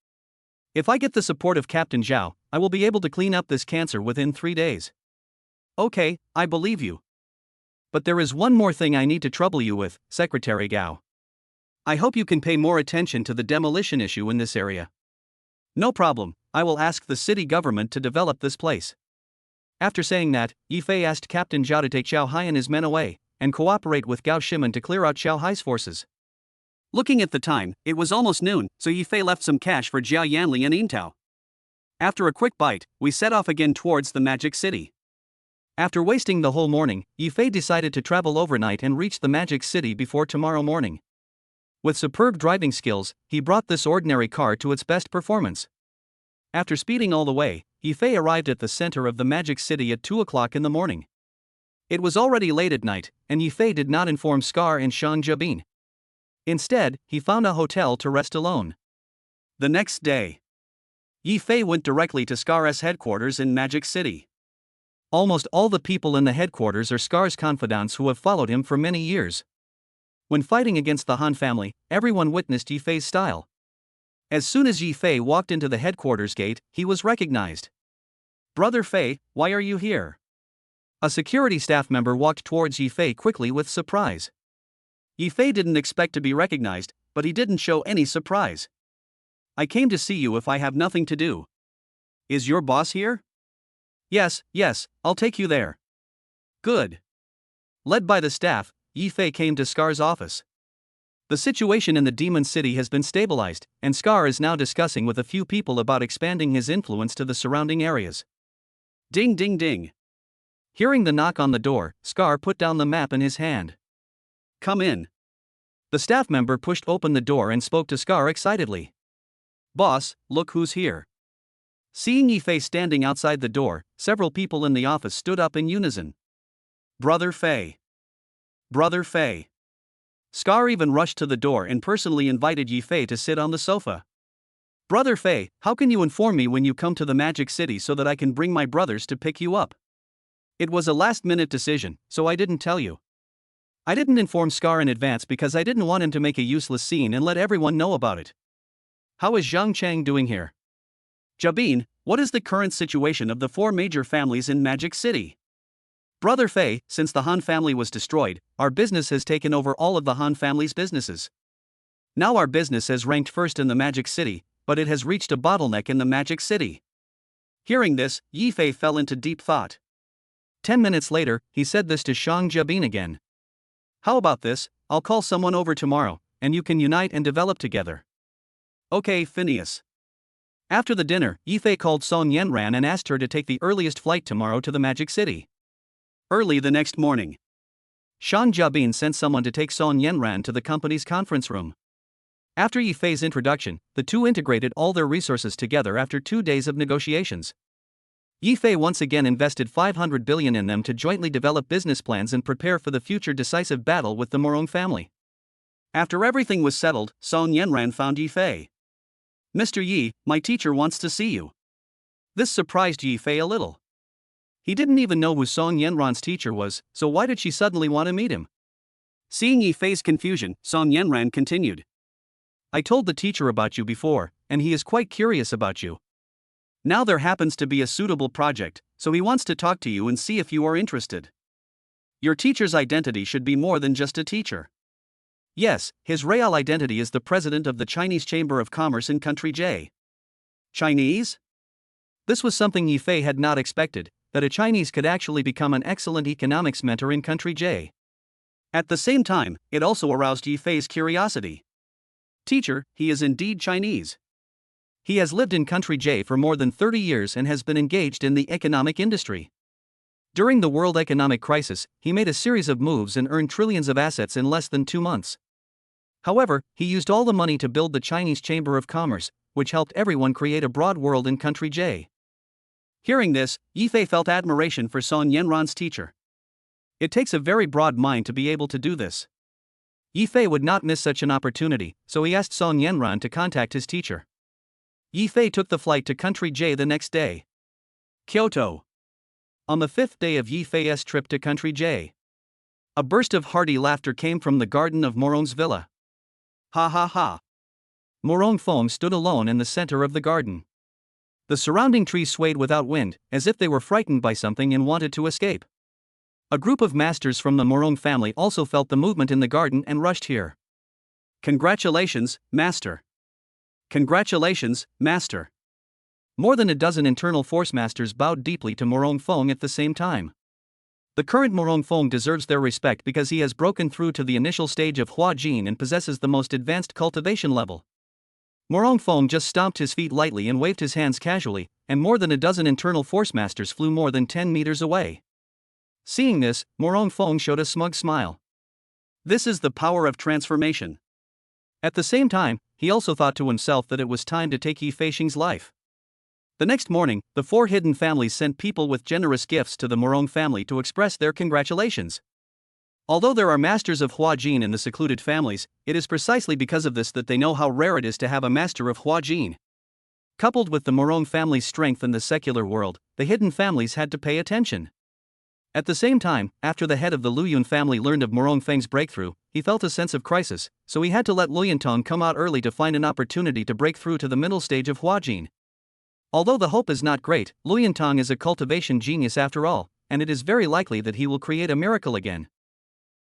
If I get the support of Captain Zhao, I will be able to clean up this cancer within 3 days. Okay, I believe you. But there is one more thing I need to trouble you with, Secretary Gao. I hope you can pay more attention to the demolition issue in this area. No problem, I will ask the city government to develop this place. After saying that, Yifei asked Captain Zhao to take Qiao Hai and his men away, and cooperate with Gao Shimin to clear out Qiao Hai's forces. Looking at the time, it was almost noon, so Yifei left some cash for Jia Yanli and Yintao. After a quick bite, we set off again towards the Magic City. After wasting the whole morning, Yifei decided to travel overnight and reach the Magic City before tomorrow morning. With superb driving skills, he brought this ordinary car to its best performance. After speeding all the way, Yifei arrived at the center of the Magic City at 2 o'clock in the morning. It was already late at night, and Yifei did not inform Scar and Shang Jabin. Instead, he found a hotel to rest alone. The next day, Yifei went directly to Scar's headquarters in Magic City. Almost all the people in the headquarters are Scar's confidants who have followed him for many years. When fighting against the Han family, everyone witnessed Yifei's style. As soon as Yifei walked into the headquarters gate, he was recognized. Brother Fei, why are you here? A security staff member walked towards Yifei quickly with surprise. Yifei didn't expect to be recognized, but he didn't show any surprise. I came to see you if I have nothing to do. Is your boss here? Yes, I'll take you there. Good. Led by the staff, Yifei came to Scar's office. The situation in the Demon City has been stabilized, and Scar is now discussing with a few people about expanding his influence to the surrounding areas. Ding ding ding. Hearing the knock on the door, Scar put down the map in his hand. Come in. The staff member pushed open the door and spoke to Scar excitedly. Boss, look who's here. Seeing Yifei standing outside the door, several people in the office stood up in unison. Brother Fei. Brother Fei. Scar even rushed to the door and personally invited Yifei to sit on the sofa. Brother Fei, how can you inform me when you come to the Magic City so that I can bring my brothers to pick you up? It was a last-minute decision, so I didn't tell you. I didn't inform Scar in advance because I didn't want him to make a useless scene and let everyone know about it. How is Zhang Chang doing here? Jabin, what is the current situation of the 4 major families in Magic City? Brother Fei, since the Han family was destroyed, our business has taken over all of the Han family's businesses. Now our business has ranked first in the Magic City, but it has reached a bottleneck in the Magic City. Hearing this, Yifei fell into deep thought. 10 minutes later, he said this to Shang Jabin again. How about this, I'll call someone over tomorrow, and you can unite and develop together. Okay, Phineas. After the dinner, Yifei called Song Yanran and asked her to take the earliest flight tomorrow to the Magic City. Early the next morning, Shang Jabin sent someone to take Song Yanran to the company's conference room. After Yifei's introduction, the two integrated all their resources together after 2 days of negotiations. Yifei once again invested 500 billion in them to jointly develop business plans and prepare for the future decisive battle with the Morong family. After everything was settled, Song Yanran found Yifei. Mr. Yi, my teacher wants to see you. This surprised Yifei a little. He didn't even know who Song Yanran's teacher was, so why did she suddenly want to meet him? Seeing Yifei's confusion, Song Yanran continued. I told the teacher about you before, and he is quite curious about you. Now there happens to be a suitable project, so he wants to talk to you and see if you are interested. Your teacher's identity should be more than just a teacher. Yes, his real identity is the president of the Chinese Chamber of Commerce in Country J. Chinese? This was something Yifei had not expected, that a Chinese could actually become an excellent economics mentor in Country J. At the same time, it also aroused Yifei's curiosity. Teacher, he is indeed Chinese. He has lived in Country J for more than 30 years and has been engaged in the economic industry. During the world economic crisis, he made a series of moves and earned trillions of assets in less than 2 months. However, he used all the money to build the Chinese Chamber of Commerce, which helped everyone create a broad world in country J. Hearing this, Yifei felt admiration for Song Yanran's teacher. It takes a very broad mind to be able to do this. Yifei would not miss such an opportunity, so he asked Song Yanran to contact his teacher. Yifei took the flight to country J the next day. Kyoto. On the 5th day of Yifei's trip to country J, a burst of hearty laughter came from the garden of Moron's villa. Ha ha ha. Moron Feng stood alone in the center of the garden. The surrounding trees swayed without wind, as if they were frightened by something and wanted to escape. A group of masters from the Moron family also felt the movement in the garden and rushed here. Congratulations, master. Congratulations, master. More than a dozen internal force masters bowed deeply to Moron Feng at the same time. The current Moron Feng deserves their respect because he has broken through to the initial stage of Hua Jin and possesses the most advanced cultivation level. Moron Feng just stomped his feet lightly and waved his hands casually, and more than a dozen internal force masters flew more than 10 meters away. Seeing this, Moron Feng showed a smug smile. This is the power of transformation. At the same time, he also thought to himself that it was time to take Yi Feixing's life. The next morning, the 4 hidden families sent people with generous gifts to the Moron family to express their congratulations. Although there are masters of Hua Jin in the secluded families, it is precisely because of this that they know how rare it is to have a master of Hua Jin. Coupled with the Moron family's strength in the secular world, the hidden families had to pay attention. At the same time, after the head of the Luyun family learned of Moron Feng's breakthrough, he felt a sense of crisis, so he had to let Luyuntong come out early to find an opportunity to break through to the middle stage of Hua Jin. Although the hope is not great, Luyuntong is a cultivation genius after all, and it is very likely that he will create a miracle again.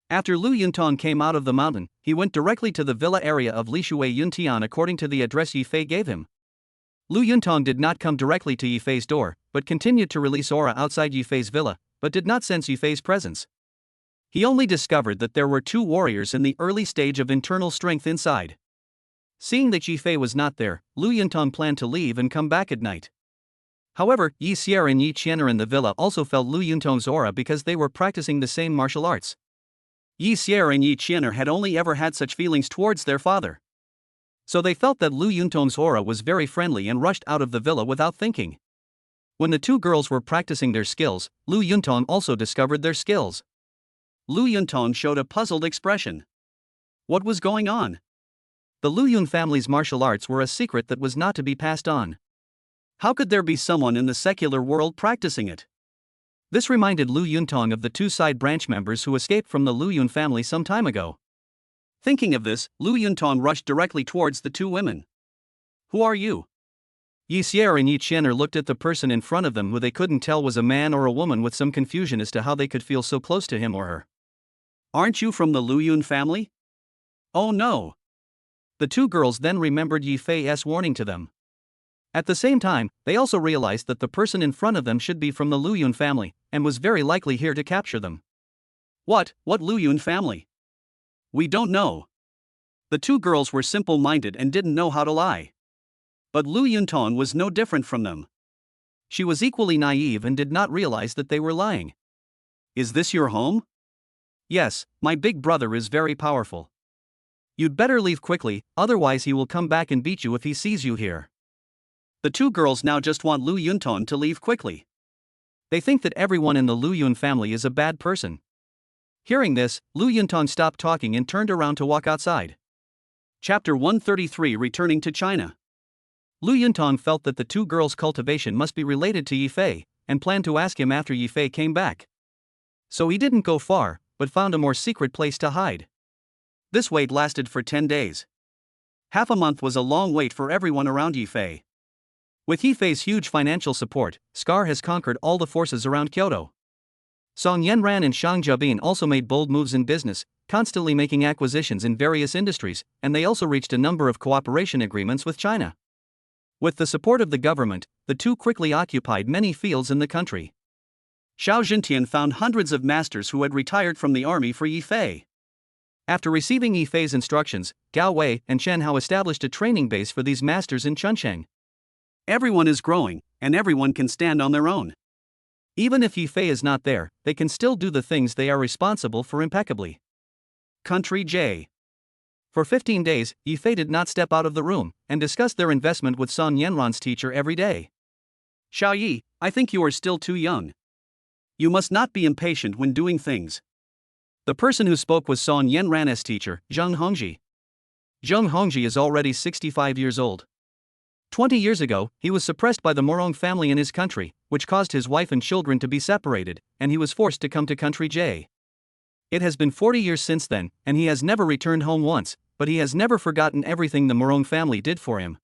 After Luyuntong came out of the mountain, he went directly to the villa area of Lishui Yuntian according to the address Yifei gave him. Luyuntong did not come directly to Yifei's door, but continued to release aura outside Yifei's villa, but did not sense Yifei's presence. He only discovered that there were 2 warriors in the early stage of internal strength inside. Seeing that Yifei was not there, Luyuntong planned to leave and come back at night. However, Yi Xier and Yi Qianer in the villa also felt Luyuntong's aura because they were practicing the same martial arts. Yi Xier and Yi Qianer had only ever had such feelings towards their father. So they felt that Luyuntong's aura was very friendly and rushed out of the villa without thinking. When the 2 girls were practicing their skills, Luyuntong also discovered their skills. Luyuntong showed a puzzled expression. What was going on? The Luyun family's martial arts were a secret that was not to be passed on. How could there be someone in the secular world practicing it? This reminded Luyuntong of the 2 side branch members who escaped from the Luyun family some time ago. Thinking of this, Luyuntong rushed directly towards the 2 women. Who are you? Yi Xier and Yi Qianer looked at the person in front of them who they couldn't tell was a man or a woman with some confusion as to how they could feel so close to him or her. Aren't you from the Luyun family? Oh no. The 2 girls then remembered Yifei's warning to them. At the same time, they also realized that the person in front of them should be from the Luyun family, and was very likely here to capture them. What Luyun family? We don't know. The 2 girls were simple-minded and didn't know how to lie. But Luyuntong was no different from them. She was equally naive and did not realize that they were lying. Is this your home? Yes, my big brother is very powerful. You'd better leave quickly, otherwise he will come back and beat you if he sees you here. The 2 girls now just want Luyuntong to leave quickly. They think that everyone in the Luyun family is a bad person. Hearing this, Luyuntong stopped talking and turned around to walk outside. Chapter 133 Returning to China. Luyuntong felt that the 2 girls' cultivation must be related to Yifei, and planned to ask him after Yifei came back. So he didn't go far, but found a more secret place to hide. This wait lasted for 10 days. Half a month was a long wait for everyone around Yifei. With Yifei's huge financial support, Scar has conquered all the forces around Kyoto. Song Yanran and Shang Jiabin also made bold moves in business, constantly making acquisitions in various industries, and they also reached a number of cooperation agreements with China. With the support of the government, the 2 quickly occupied many fields in the country. Xiao Jintian found hundreds of masters who had retired from the army for Yifei. After receiving Yifei's instructions, Gao Wei and Shen Hao established a training base for these masters in Chuncheng. Everyone is growing, and everyone can stand on their own. Even if Yi Fei is not there, they can still do the things they are responsible for impeccably. Country J. For 15 days, Yi Fei did not step out of the room and discussed their investment with Song Yanran's teacher every day. Xiao Yi, I think you are still too young. You must not be impatient when doing things. The person who spoke was Song Yanran's teacher, Zheng Hongji. Zheng Hongji is already 65 years old. 20 years ago, he was suppressed by the Morong family in his country, which caused his wife and children to be separated, and he was forced to come to Country J. It has been 40 years since then, and he has never returned home once, but he has never forgotten everything the Morong family did for him.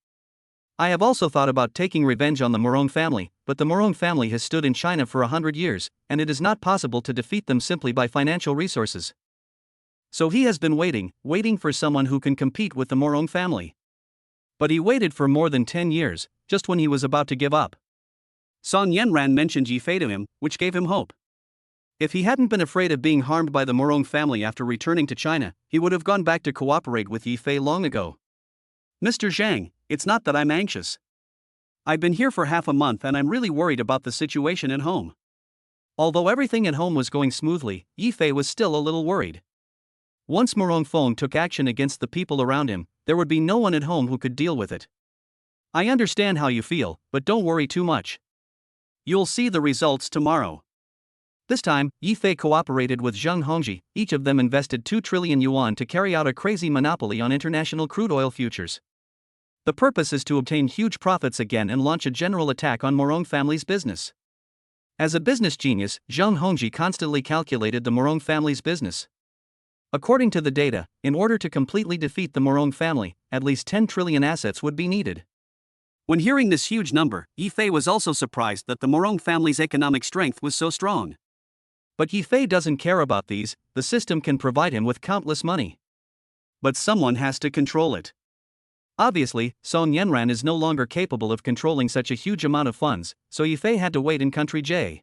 I have also thought about taking revenge on the Morong family, but the Morong family has stood in China for 100 years, and it is not possible to defeat them simply by financial resources. So he has been waiting for someone who can compete with the Morong family. But he waited for more than 10 years, just when he was about to give up. Song Yanran mentioned Yi Fei to him, which gave him hope. If he hadn't been afraid of being harmed by the Morong family after returning to China, he would have gone back to cooperate with Yi Fei long ago. Mr. Zhang, it's not that I'm anxious. I've been here for half a month and I'm really worried about the situation at home. Although everything at home was going smoothly, Yi Fei was still a little worried. Once Morong Feng took action against the people around him, there would be no one at home who could deal with it. I understand how you feel, but don't worry too much. You'll see the results tomorrow. This time, Yi Fei cooperated with Zheng Hongji. Each of them invested 2 trillion yuan to carry out a crazy monopoly on international crude oil futures. The purpose is to obtain huge profits again and launch a general attack on Morong family's business. As a business genius, Zheng Hongji constantly calculated the Morong family's business. According to the data, in order to completely defeat the Morong family, at least 10 trillion assets would be needed. When hearing this huge number, Yi Fei was also surprised that the Morong family's economic strength was so strong. But Yi Fei doesn't care about these, the system can provide him with countless money. But someone has to control it. Obviously, Song Yanran is no longer capable of controlling such a huge amount of funds, so Yi Fei had to wait in Country J.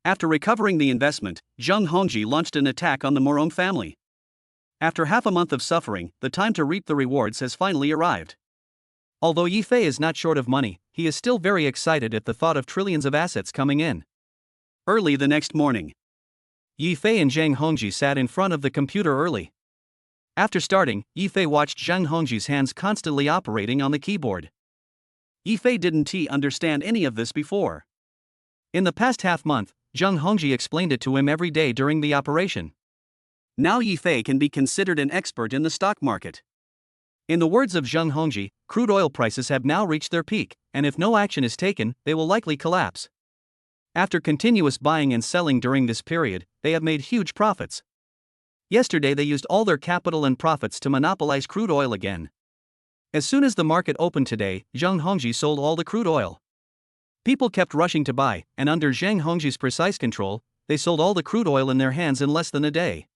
After recovering the investment, Zheng Hongji launched an attack on the Morong family. After half a month of suffering, the time to reap the rewards has finally arrived. Although Yi Fei is not short of money, he is still very excited at the thought of trillions of assets coming in. Early the next morning, Yi Fei and Zheng Hongji sat in front of the computer early. After starting, Yi Fei watched Zheng Hongji's hands constantly operating on the keyboard. Yi Fei didn't understand any of this before. In the past half month, Zheng Hongji explained it to him every day during the operation. Now Yi Fei can be considered an expert in the stock market. In the words of Zheng Hongji, crude oil prices have now reached their peak, and if no action is taken, they will likely collapse. After continuous buying and selling during this period, they have made huge profits. Yesterday they used all their capital and profits to monopolize crude oil again. As soon as the market opened today, Zheng Hongji sold all the crude oil. People kept rushing to buy, and under Zheng Hongji's precise control, they sold all the crude oil in their hands in less than a day.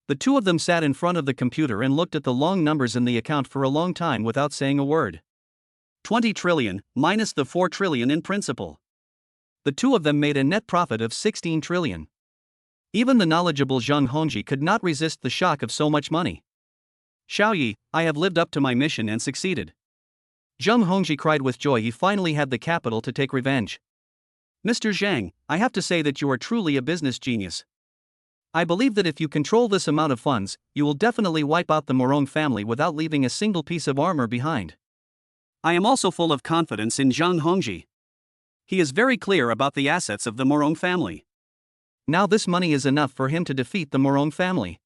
The two of them sat in front of the computer and looked at the long numbers in the account for a long time without saying a word. 20 trillion, minus the 4 trillion in principal. The two of them made a net profit of 16 trillion. Even the knowledgeable Zheng Hongji could not resist the shock of so much money. Xiao Yi, I have lived up to my mission and succeeded. Zheng Hongji cried with joy. He finally had the capital to take revenge. Mr. Zhang, I have to say that you are truly a business genius. I believe that if you control this amount of funds, you will definitely wipe out the Morong family without leaving a single piece of armor behind. I am also full of confidence in Zheng Hongji. He is very clear about the assets of the Morong family. Now this money is enough for him to defeat the Morong family.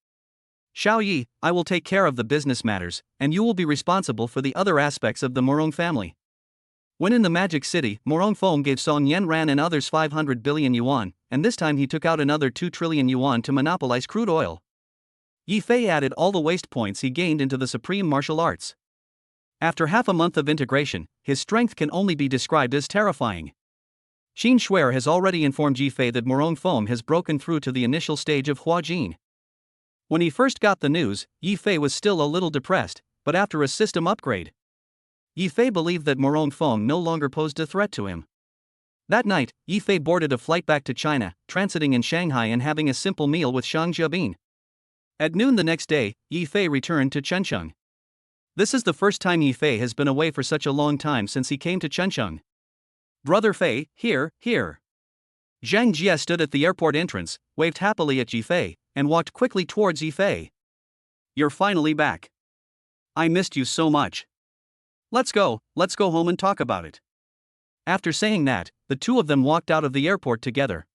Xiao Yi, I will take care of the business matters, and you will be responsible for the other aspects of the Morong family. When in the Magic City, Morong Feng gave Song Yanran and others 500 billion yuan, and this time he took out another 2 trillion yuan to monopolize crude oil. Yi Fei added all the waste points he gained into the supreme martial arts. After half a month of integration, his strength can only be described as terrifying. Xin Shuer has already informed Yi Fei that Morong Feng has broken through to the initial stage of Huajin. When he first got the news, Yi Fei was still a little depressed, but after a system upgrade, Yi Fei believed that Morong Feng no longer posed a threat to him. That night, Yi Fei boarded a flight back to China, transiting in Shanghai and having a simple meal with Shang Jiabin. At noon the next day, Yi Fei returned to Chengcheng. This is the first time Yi Fei has been away for such a long time since he came to Chengcheng. Brother Fei, here. Zhang Jie stood at the airport entrance, waved happily at Yifei, and walked quickly towards Yifei. You're finally back. I missed you so much. Let's go home and talk about it. After saying that, the two of them walked out of the airport together.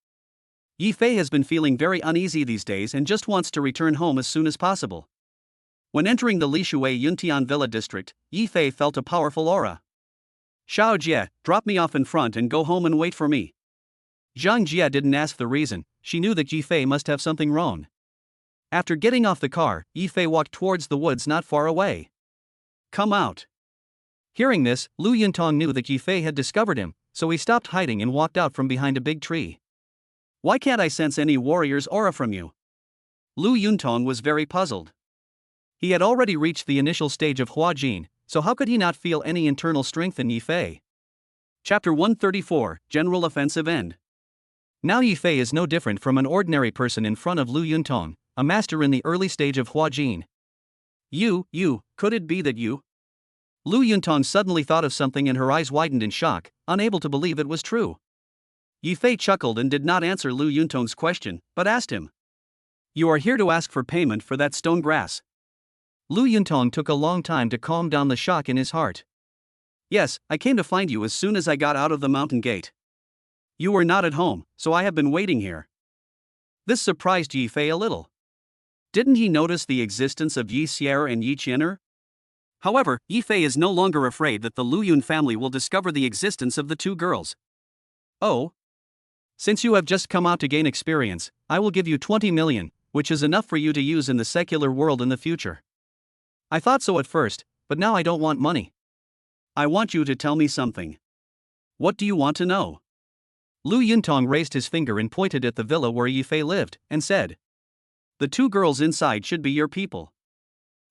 Yifei has been feeling very uneasy these days and just wants to return home as soon as possible. When entering the Lishui Yuntian Villa district, Yifei felt a powerful aura. Xiao Jie, drop me off in front and go home and wait for me. Zhang Jie didn't ask the reason, she knew that Yifei must have something wrong. After getting off the car, Yifei walked towards the woods not far away. Come out. Hearing this, Lu Yuntong knew that Yifei had discovered him, so he stopped hiding and walked out from behind a big tree. Why can't I sense any warrior's aura from you? Lu Yuntong was very puzzled. He had already reached the initial stage of Huajin, so how could he not feel any internal strength in Yifei? Chapter 134, General Offensive End. Now Yifei is no different from an ordinary person in front of Lu Yuntong, a master in the early stage of Huajin. You, could it be that you? Lu Yuntong suddenly thought of something and her eyes widened in shock, unable to believe it was true. Yifei chuckled and did not answer Lu Yuntong's question, but asked him. You are here to ask for payment for that stone grass. Lu Yuntong took a long time to calm down the shock in his heart. Yes, I came to find you as soon as I got out of the mountain gate. You were not at home, so I have been waiting here. This surprised Yifei a little. Didn't he notice the existence of Yi Xier and Yi Qianer? However, Yifei is no longer afraid that the Lu Yun family will discover the existence of the two girls. Oh? Since you have just come out to gain experience, I will give you 20 million, which is enough for you to use in the secular world in the future. I thought so at first, but now I don't want money. I want you to tell me something. What do you want to know? Lu Yuntong raised his finger and pointed at the villa where Yifei lived, and said. The two girls inside should be your people.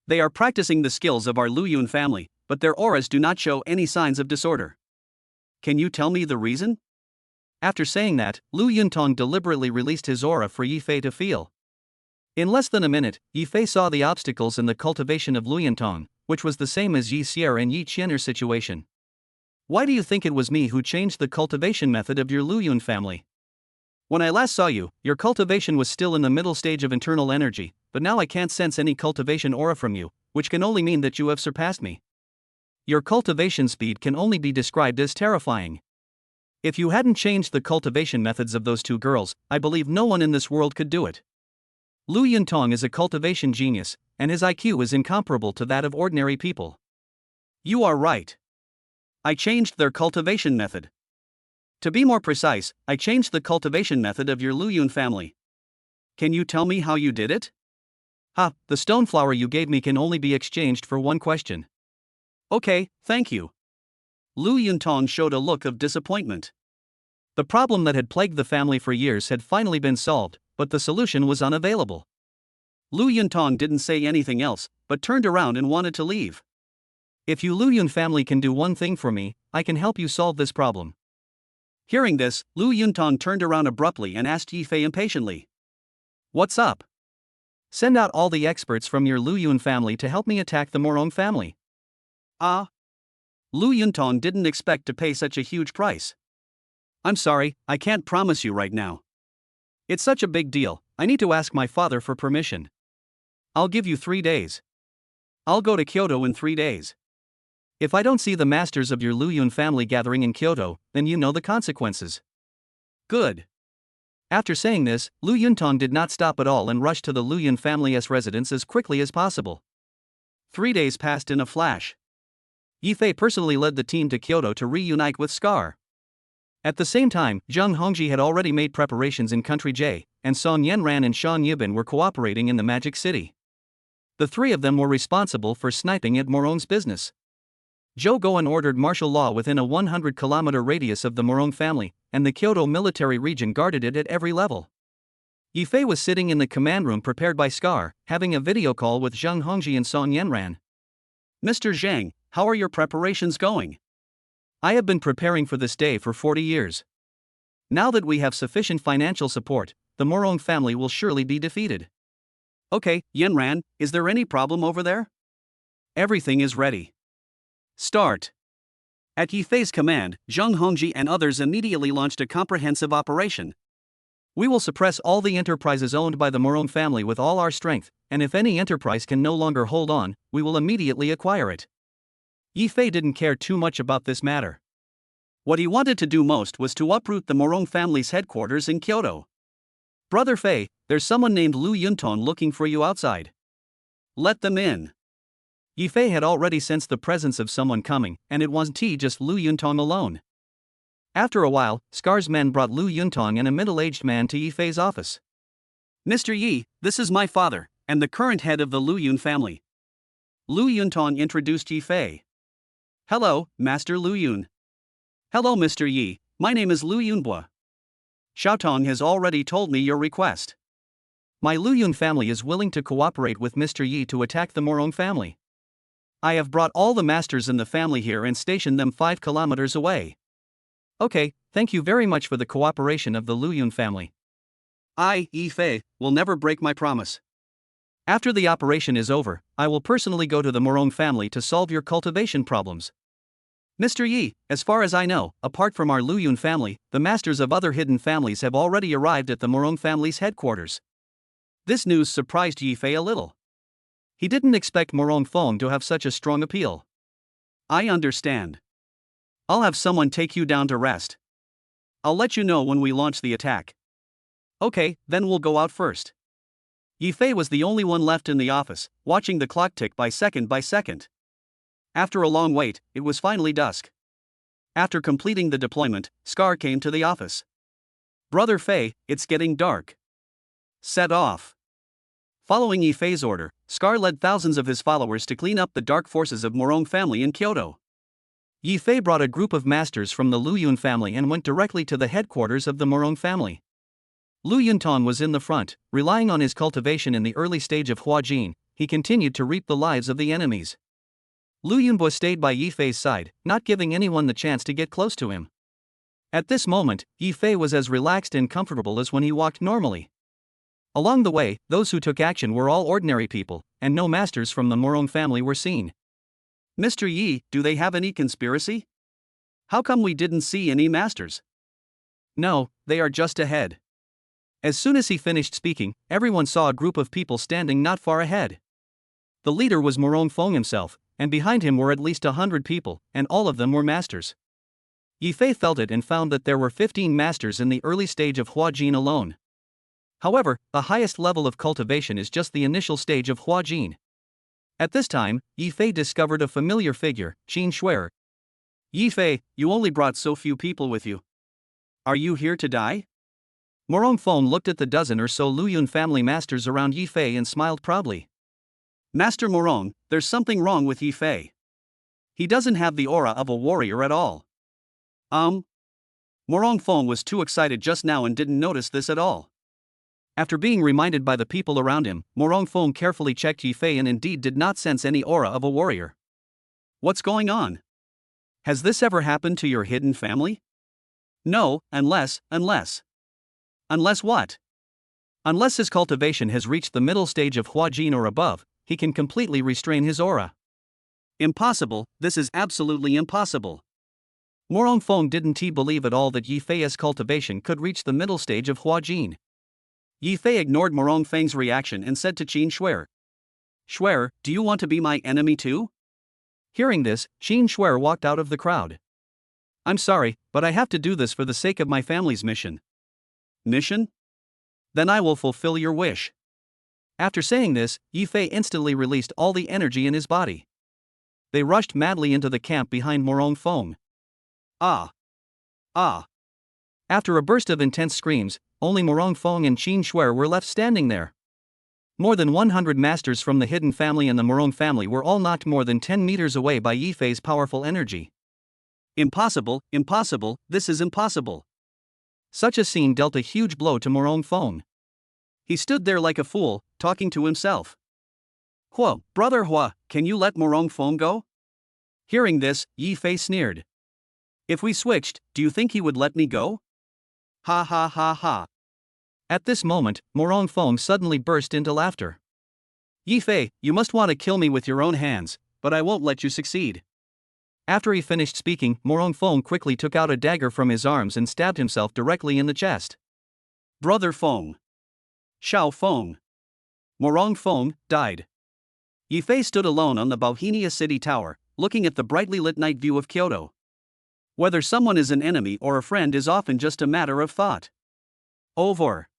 They are practicing the skills of our Lu Yun family, but their auras do not show any signs of disorder. Can you tell me the reason? After saying that, Lu Yuntong deliberately released his aura for Yifei to feel. In less than a minute, Yifei saw the obstacles in the cultivation of Lu Yuntong, which was the same as Yi Xier and Yi Qianer's situation. Why do you think it was me who changed the cultivation method of your Lu Yun family? When I last saw you, your cultivation was still in the middle stage of internal energy, but now I can't sense any cultivation aura from you, which can only mean that you have surpassed me. Your cultivation speed can only be described as terrifying. If you hadn't changed the cultivation methods of those two girls, I believe no one in this world could do it. Lu Yuntong is a cultivation genius, and his IQ is incomparable to that of ordinary people. You are right. I changed their cultivation method. To be more precise, I changed the cultivation method of your Lu Yun family. Can you tell me how you did it? The stone flower you gave me can only be exchanged for one question. Okay, thank you. Lu Yuntong showed a look of disappointment. The problem that had plagued the family for years had finally been solved, but the solution was unavailable. Lu Yuntong didn't say anything else, but turned around and wanted to leave. If you Lu Yun family can do one thing for me, I can help you solve this problem. Hearing this, Lu Yuntong turned around abruptly and asked Yifei impatiently. What's up? Send out all the experts from your Lu Yun family to help me attack the Morong family. Lu Yuntong didn't expect to pay such a huge price. I'm sorry, I can't promise you right now. It's such a big deal, I need to ask my father for permission. I'll give you 3 days. I'll go to Kyoto in 3 days. If I don't see the masters of your Lu Yun family gathering in Kyoto, then you know the consequences. Good. After saying this, Lu Yuntong did not stop at all and rushed to the Lu Yun family's residence as quickly as possible. 3 days passed in a flash. Yifei personally led the team to Kyoto to reunite with Scar. At the same time, Zheng Hongji had already made preparations in Country J, and Song Yanran and Shan Yibin were cooperating in the Magic City. The three of them were responsible for sniping at Morong's business. Zhou Guan ordered martial law within a 100-kilometer radius of the Morong family, and the Kyoto military region guarded it at every level. Yifei was sitting in the command room prepared by Scar, having a video call with Zheng Hongji and Song Yanran. Mr. Zhang, how are your preparations going? I have been preparing for this day for 40 years. Now that we have sufficient financial support, the Morong family will surely be defeated. Okay, Yanran, is there any problem over there? Everything is ready. Start. At Yifei's command, Zheng Hongji and others immediately launched a comprehensive operation, We will suppress all the enterprises owned by the Morong family with all our strength, and if any enterprise can no longer hold on, we will immediately acquire it. Yi Fei didn't care too much about this matter. What he wanted to do most was to uproot the Morong family's headquarters in Kyoto. Brother Fei, there's someone named Lu Yunton looking for you outside. Let them in. Yi Fei had already sensed the presence of someone coming, and it wasn't just Lu Yunton alone. After a while, Scar's men brought Lu Yunton and a middle-aged man to Yi Fei's office. Mr. Yi, this is my father, and the current head of the Lu Yun family. Lu Yunton introduced Yi Fei. Hello, Master Lu Yun. Hello, Mr. Yi, my name is Lu Yunbo. Xiaotong has already told me your request. My Lu Yun family is willing to cooperate with Mr. Yi to attack the Morong family. I have brought all the masters in the family here and stationed them 5 kilometers away. Okay, thank you very much for the cooperation of the Lu Yun family. I, Yi Fei, will never break my promise. After the operation is over, I will personally go to the Morong family to solve your cultivation problems. Mr. Yi, as far as I know, apart from our Lu Yun family, the masters of other hidden families have already arrived at the Morong family's headquarters. This news surprised Yi Fei a little. He didn't expect Morong Fong to have such a strong appeal. I understand. I'll have someone take you down to rest. I'll let you know when we launch the attack. Okay, then we'll go out first. Yi Fei was the only one left in the office, watching the clock tick by second by second. After a long wait, it was finally dusk. After completing the deployment, Scar came to the office. Brother Fei, it's getting dark. Set off. Following Yi Fei's order, Scar led thousands of his followers to clean up the dark forces of Morong family in Kyoto. Yi Fei brought a group of masters from the Lu Yun family and went directly to the headquarters of the Morong family. Lu Yunton was in the front, relying on his cultivation in the early stage of Huajin. He continued to reap the lives of the enemies. Lu Yunbo stayed by Yi Fei's side, not giving anyone the chance to get close to him. At this moment, Yi Fei was as relaxed and comfortable as when he walked normally. Along the way, those who took action were all ordinary people, and no masters from the Morong family were seen. Mr. Yi, do they have any conspiracy? How come we didn't see any masters? No, they are just ahead. As soon as he finished speaking, everyone saw a group of people standing not far ahead. The leader was Morong Fong himself, and behind him were at least 100 people, and all of them were masters. Yi Fei felt it and found that there were 15 masters in the early stage of Huajin alone. However, the highest level of cultivation is just the initial stage of Huajin. At this time, Yi Fei discovered a familiar figure, Qin Shuer. Yi Fei, you only brought so few people with you. Are you here to die? Morong Fong looked at the dozen or so Lu Yun family masters around Yi Fei and smiled proudly. Master Morong, there's something wrong with Yi Fei. He doesn't have the aura of a warrior at all. Morong Fong was too excited just now and didn't notice this at all. After being reminded by the people around him, Morong Fong carefully checked Yi Fei and indeed did not sense any aura of a warrior. What's going on? Has this ever happened to your hidden family? No, unless. Unless what? Unless his cultivation has reached the middle stage of Huajin or above, he can completely restrain his aura. Impossible, this is absolutely impossible. Morong Fong didn't believe at all that Yi Fei's cultivation could reach the middle stage of Huajin. Yi Fei ignored Morong Feng's reaction and said to Qin Shuer. Shuer, do you want to be my enemy too? Hearing this, Qin Shuer walked out of the crowd. I'm sorry, but I have to do this for the sake of my family's mission. Mission? Then I will fulfill your wish. After saying this, Yi Fei instantly released all the energy in his body. They rushed madly into the camp behind Morong Fong. Ah! After a burst of intense screams, only Morong Fong and Qin Shuer were left standing there. More than 100 masters from the hidden family and the Morong family were all knocked more than 10 meters away by Yi Fei's powerful energy. Impossible, this is impossible. Such a scene dealt a huge blow to Morong Fong. He stood there like a fool, talking to himself. Brother Hua, can you let Morong Fong go? Hearing this, Yi Fei sneered. If we switched, do you think he would let me go? Ha ha ha ha. At this moment, Morong Fong suddenly burst into laughter. Yi Fei, you must want to kill me with your own hands, but I won't let you succeed. After he finished speaking, Morong Fong quickly took out a dagger from his arms and stabbed himself directly in the chest. Brother Feng. Xiao Feng. Morong Feng died. Yifei stood alone on the Bauhinia city tower, looking at the brightly lit night view of Kyoto. Whether someone is an enemy or a friend is often just a matter of thought. Over.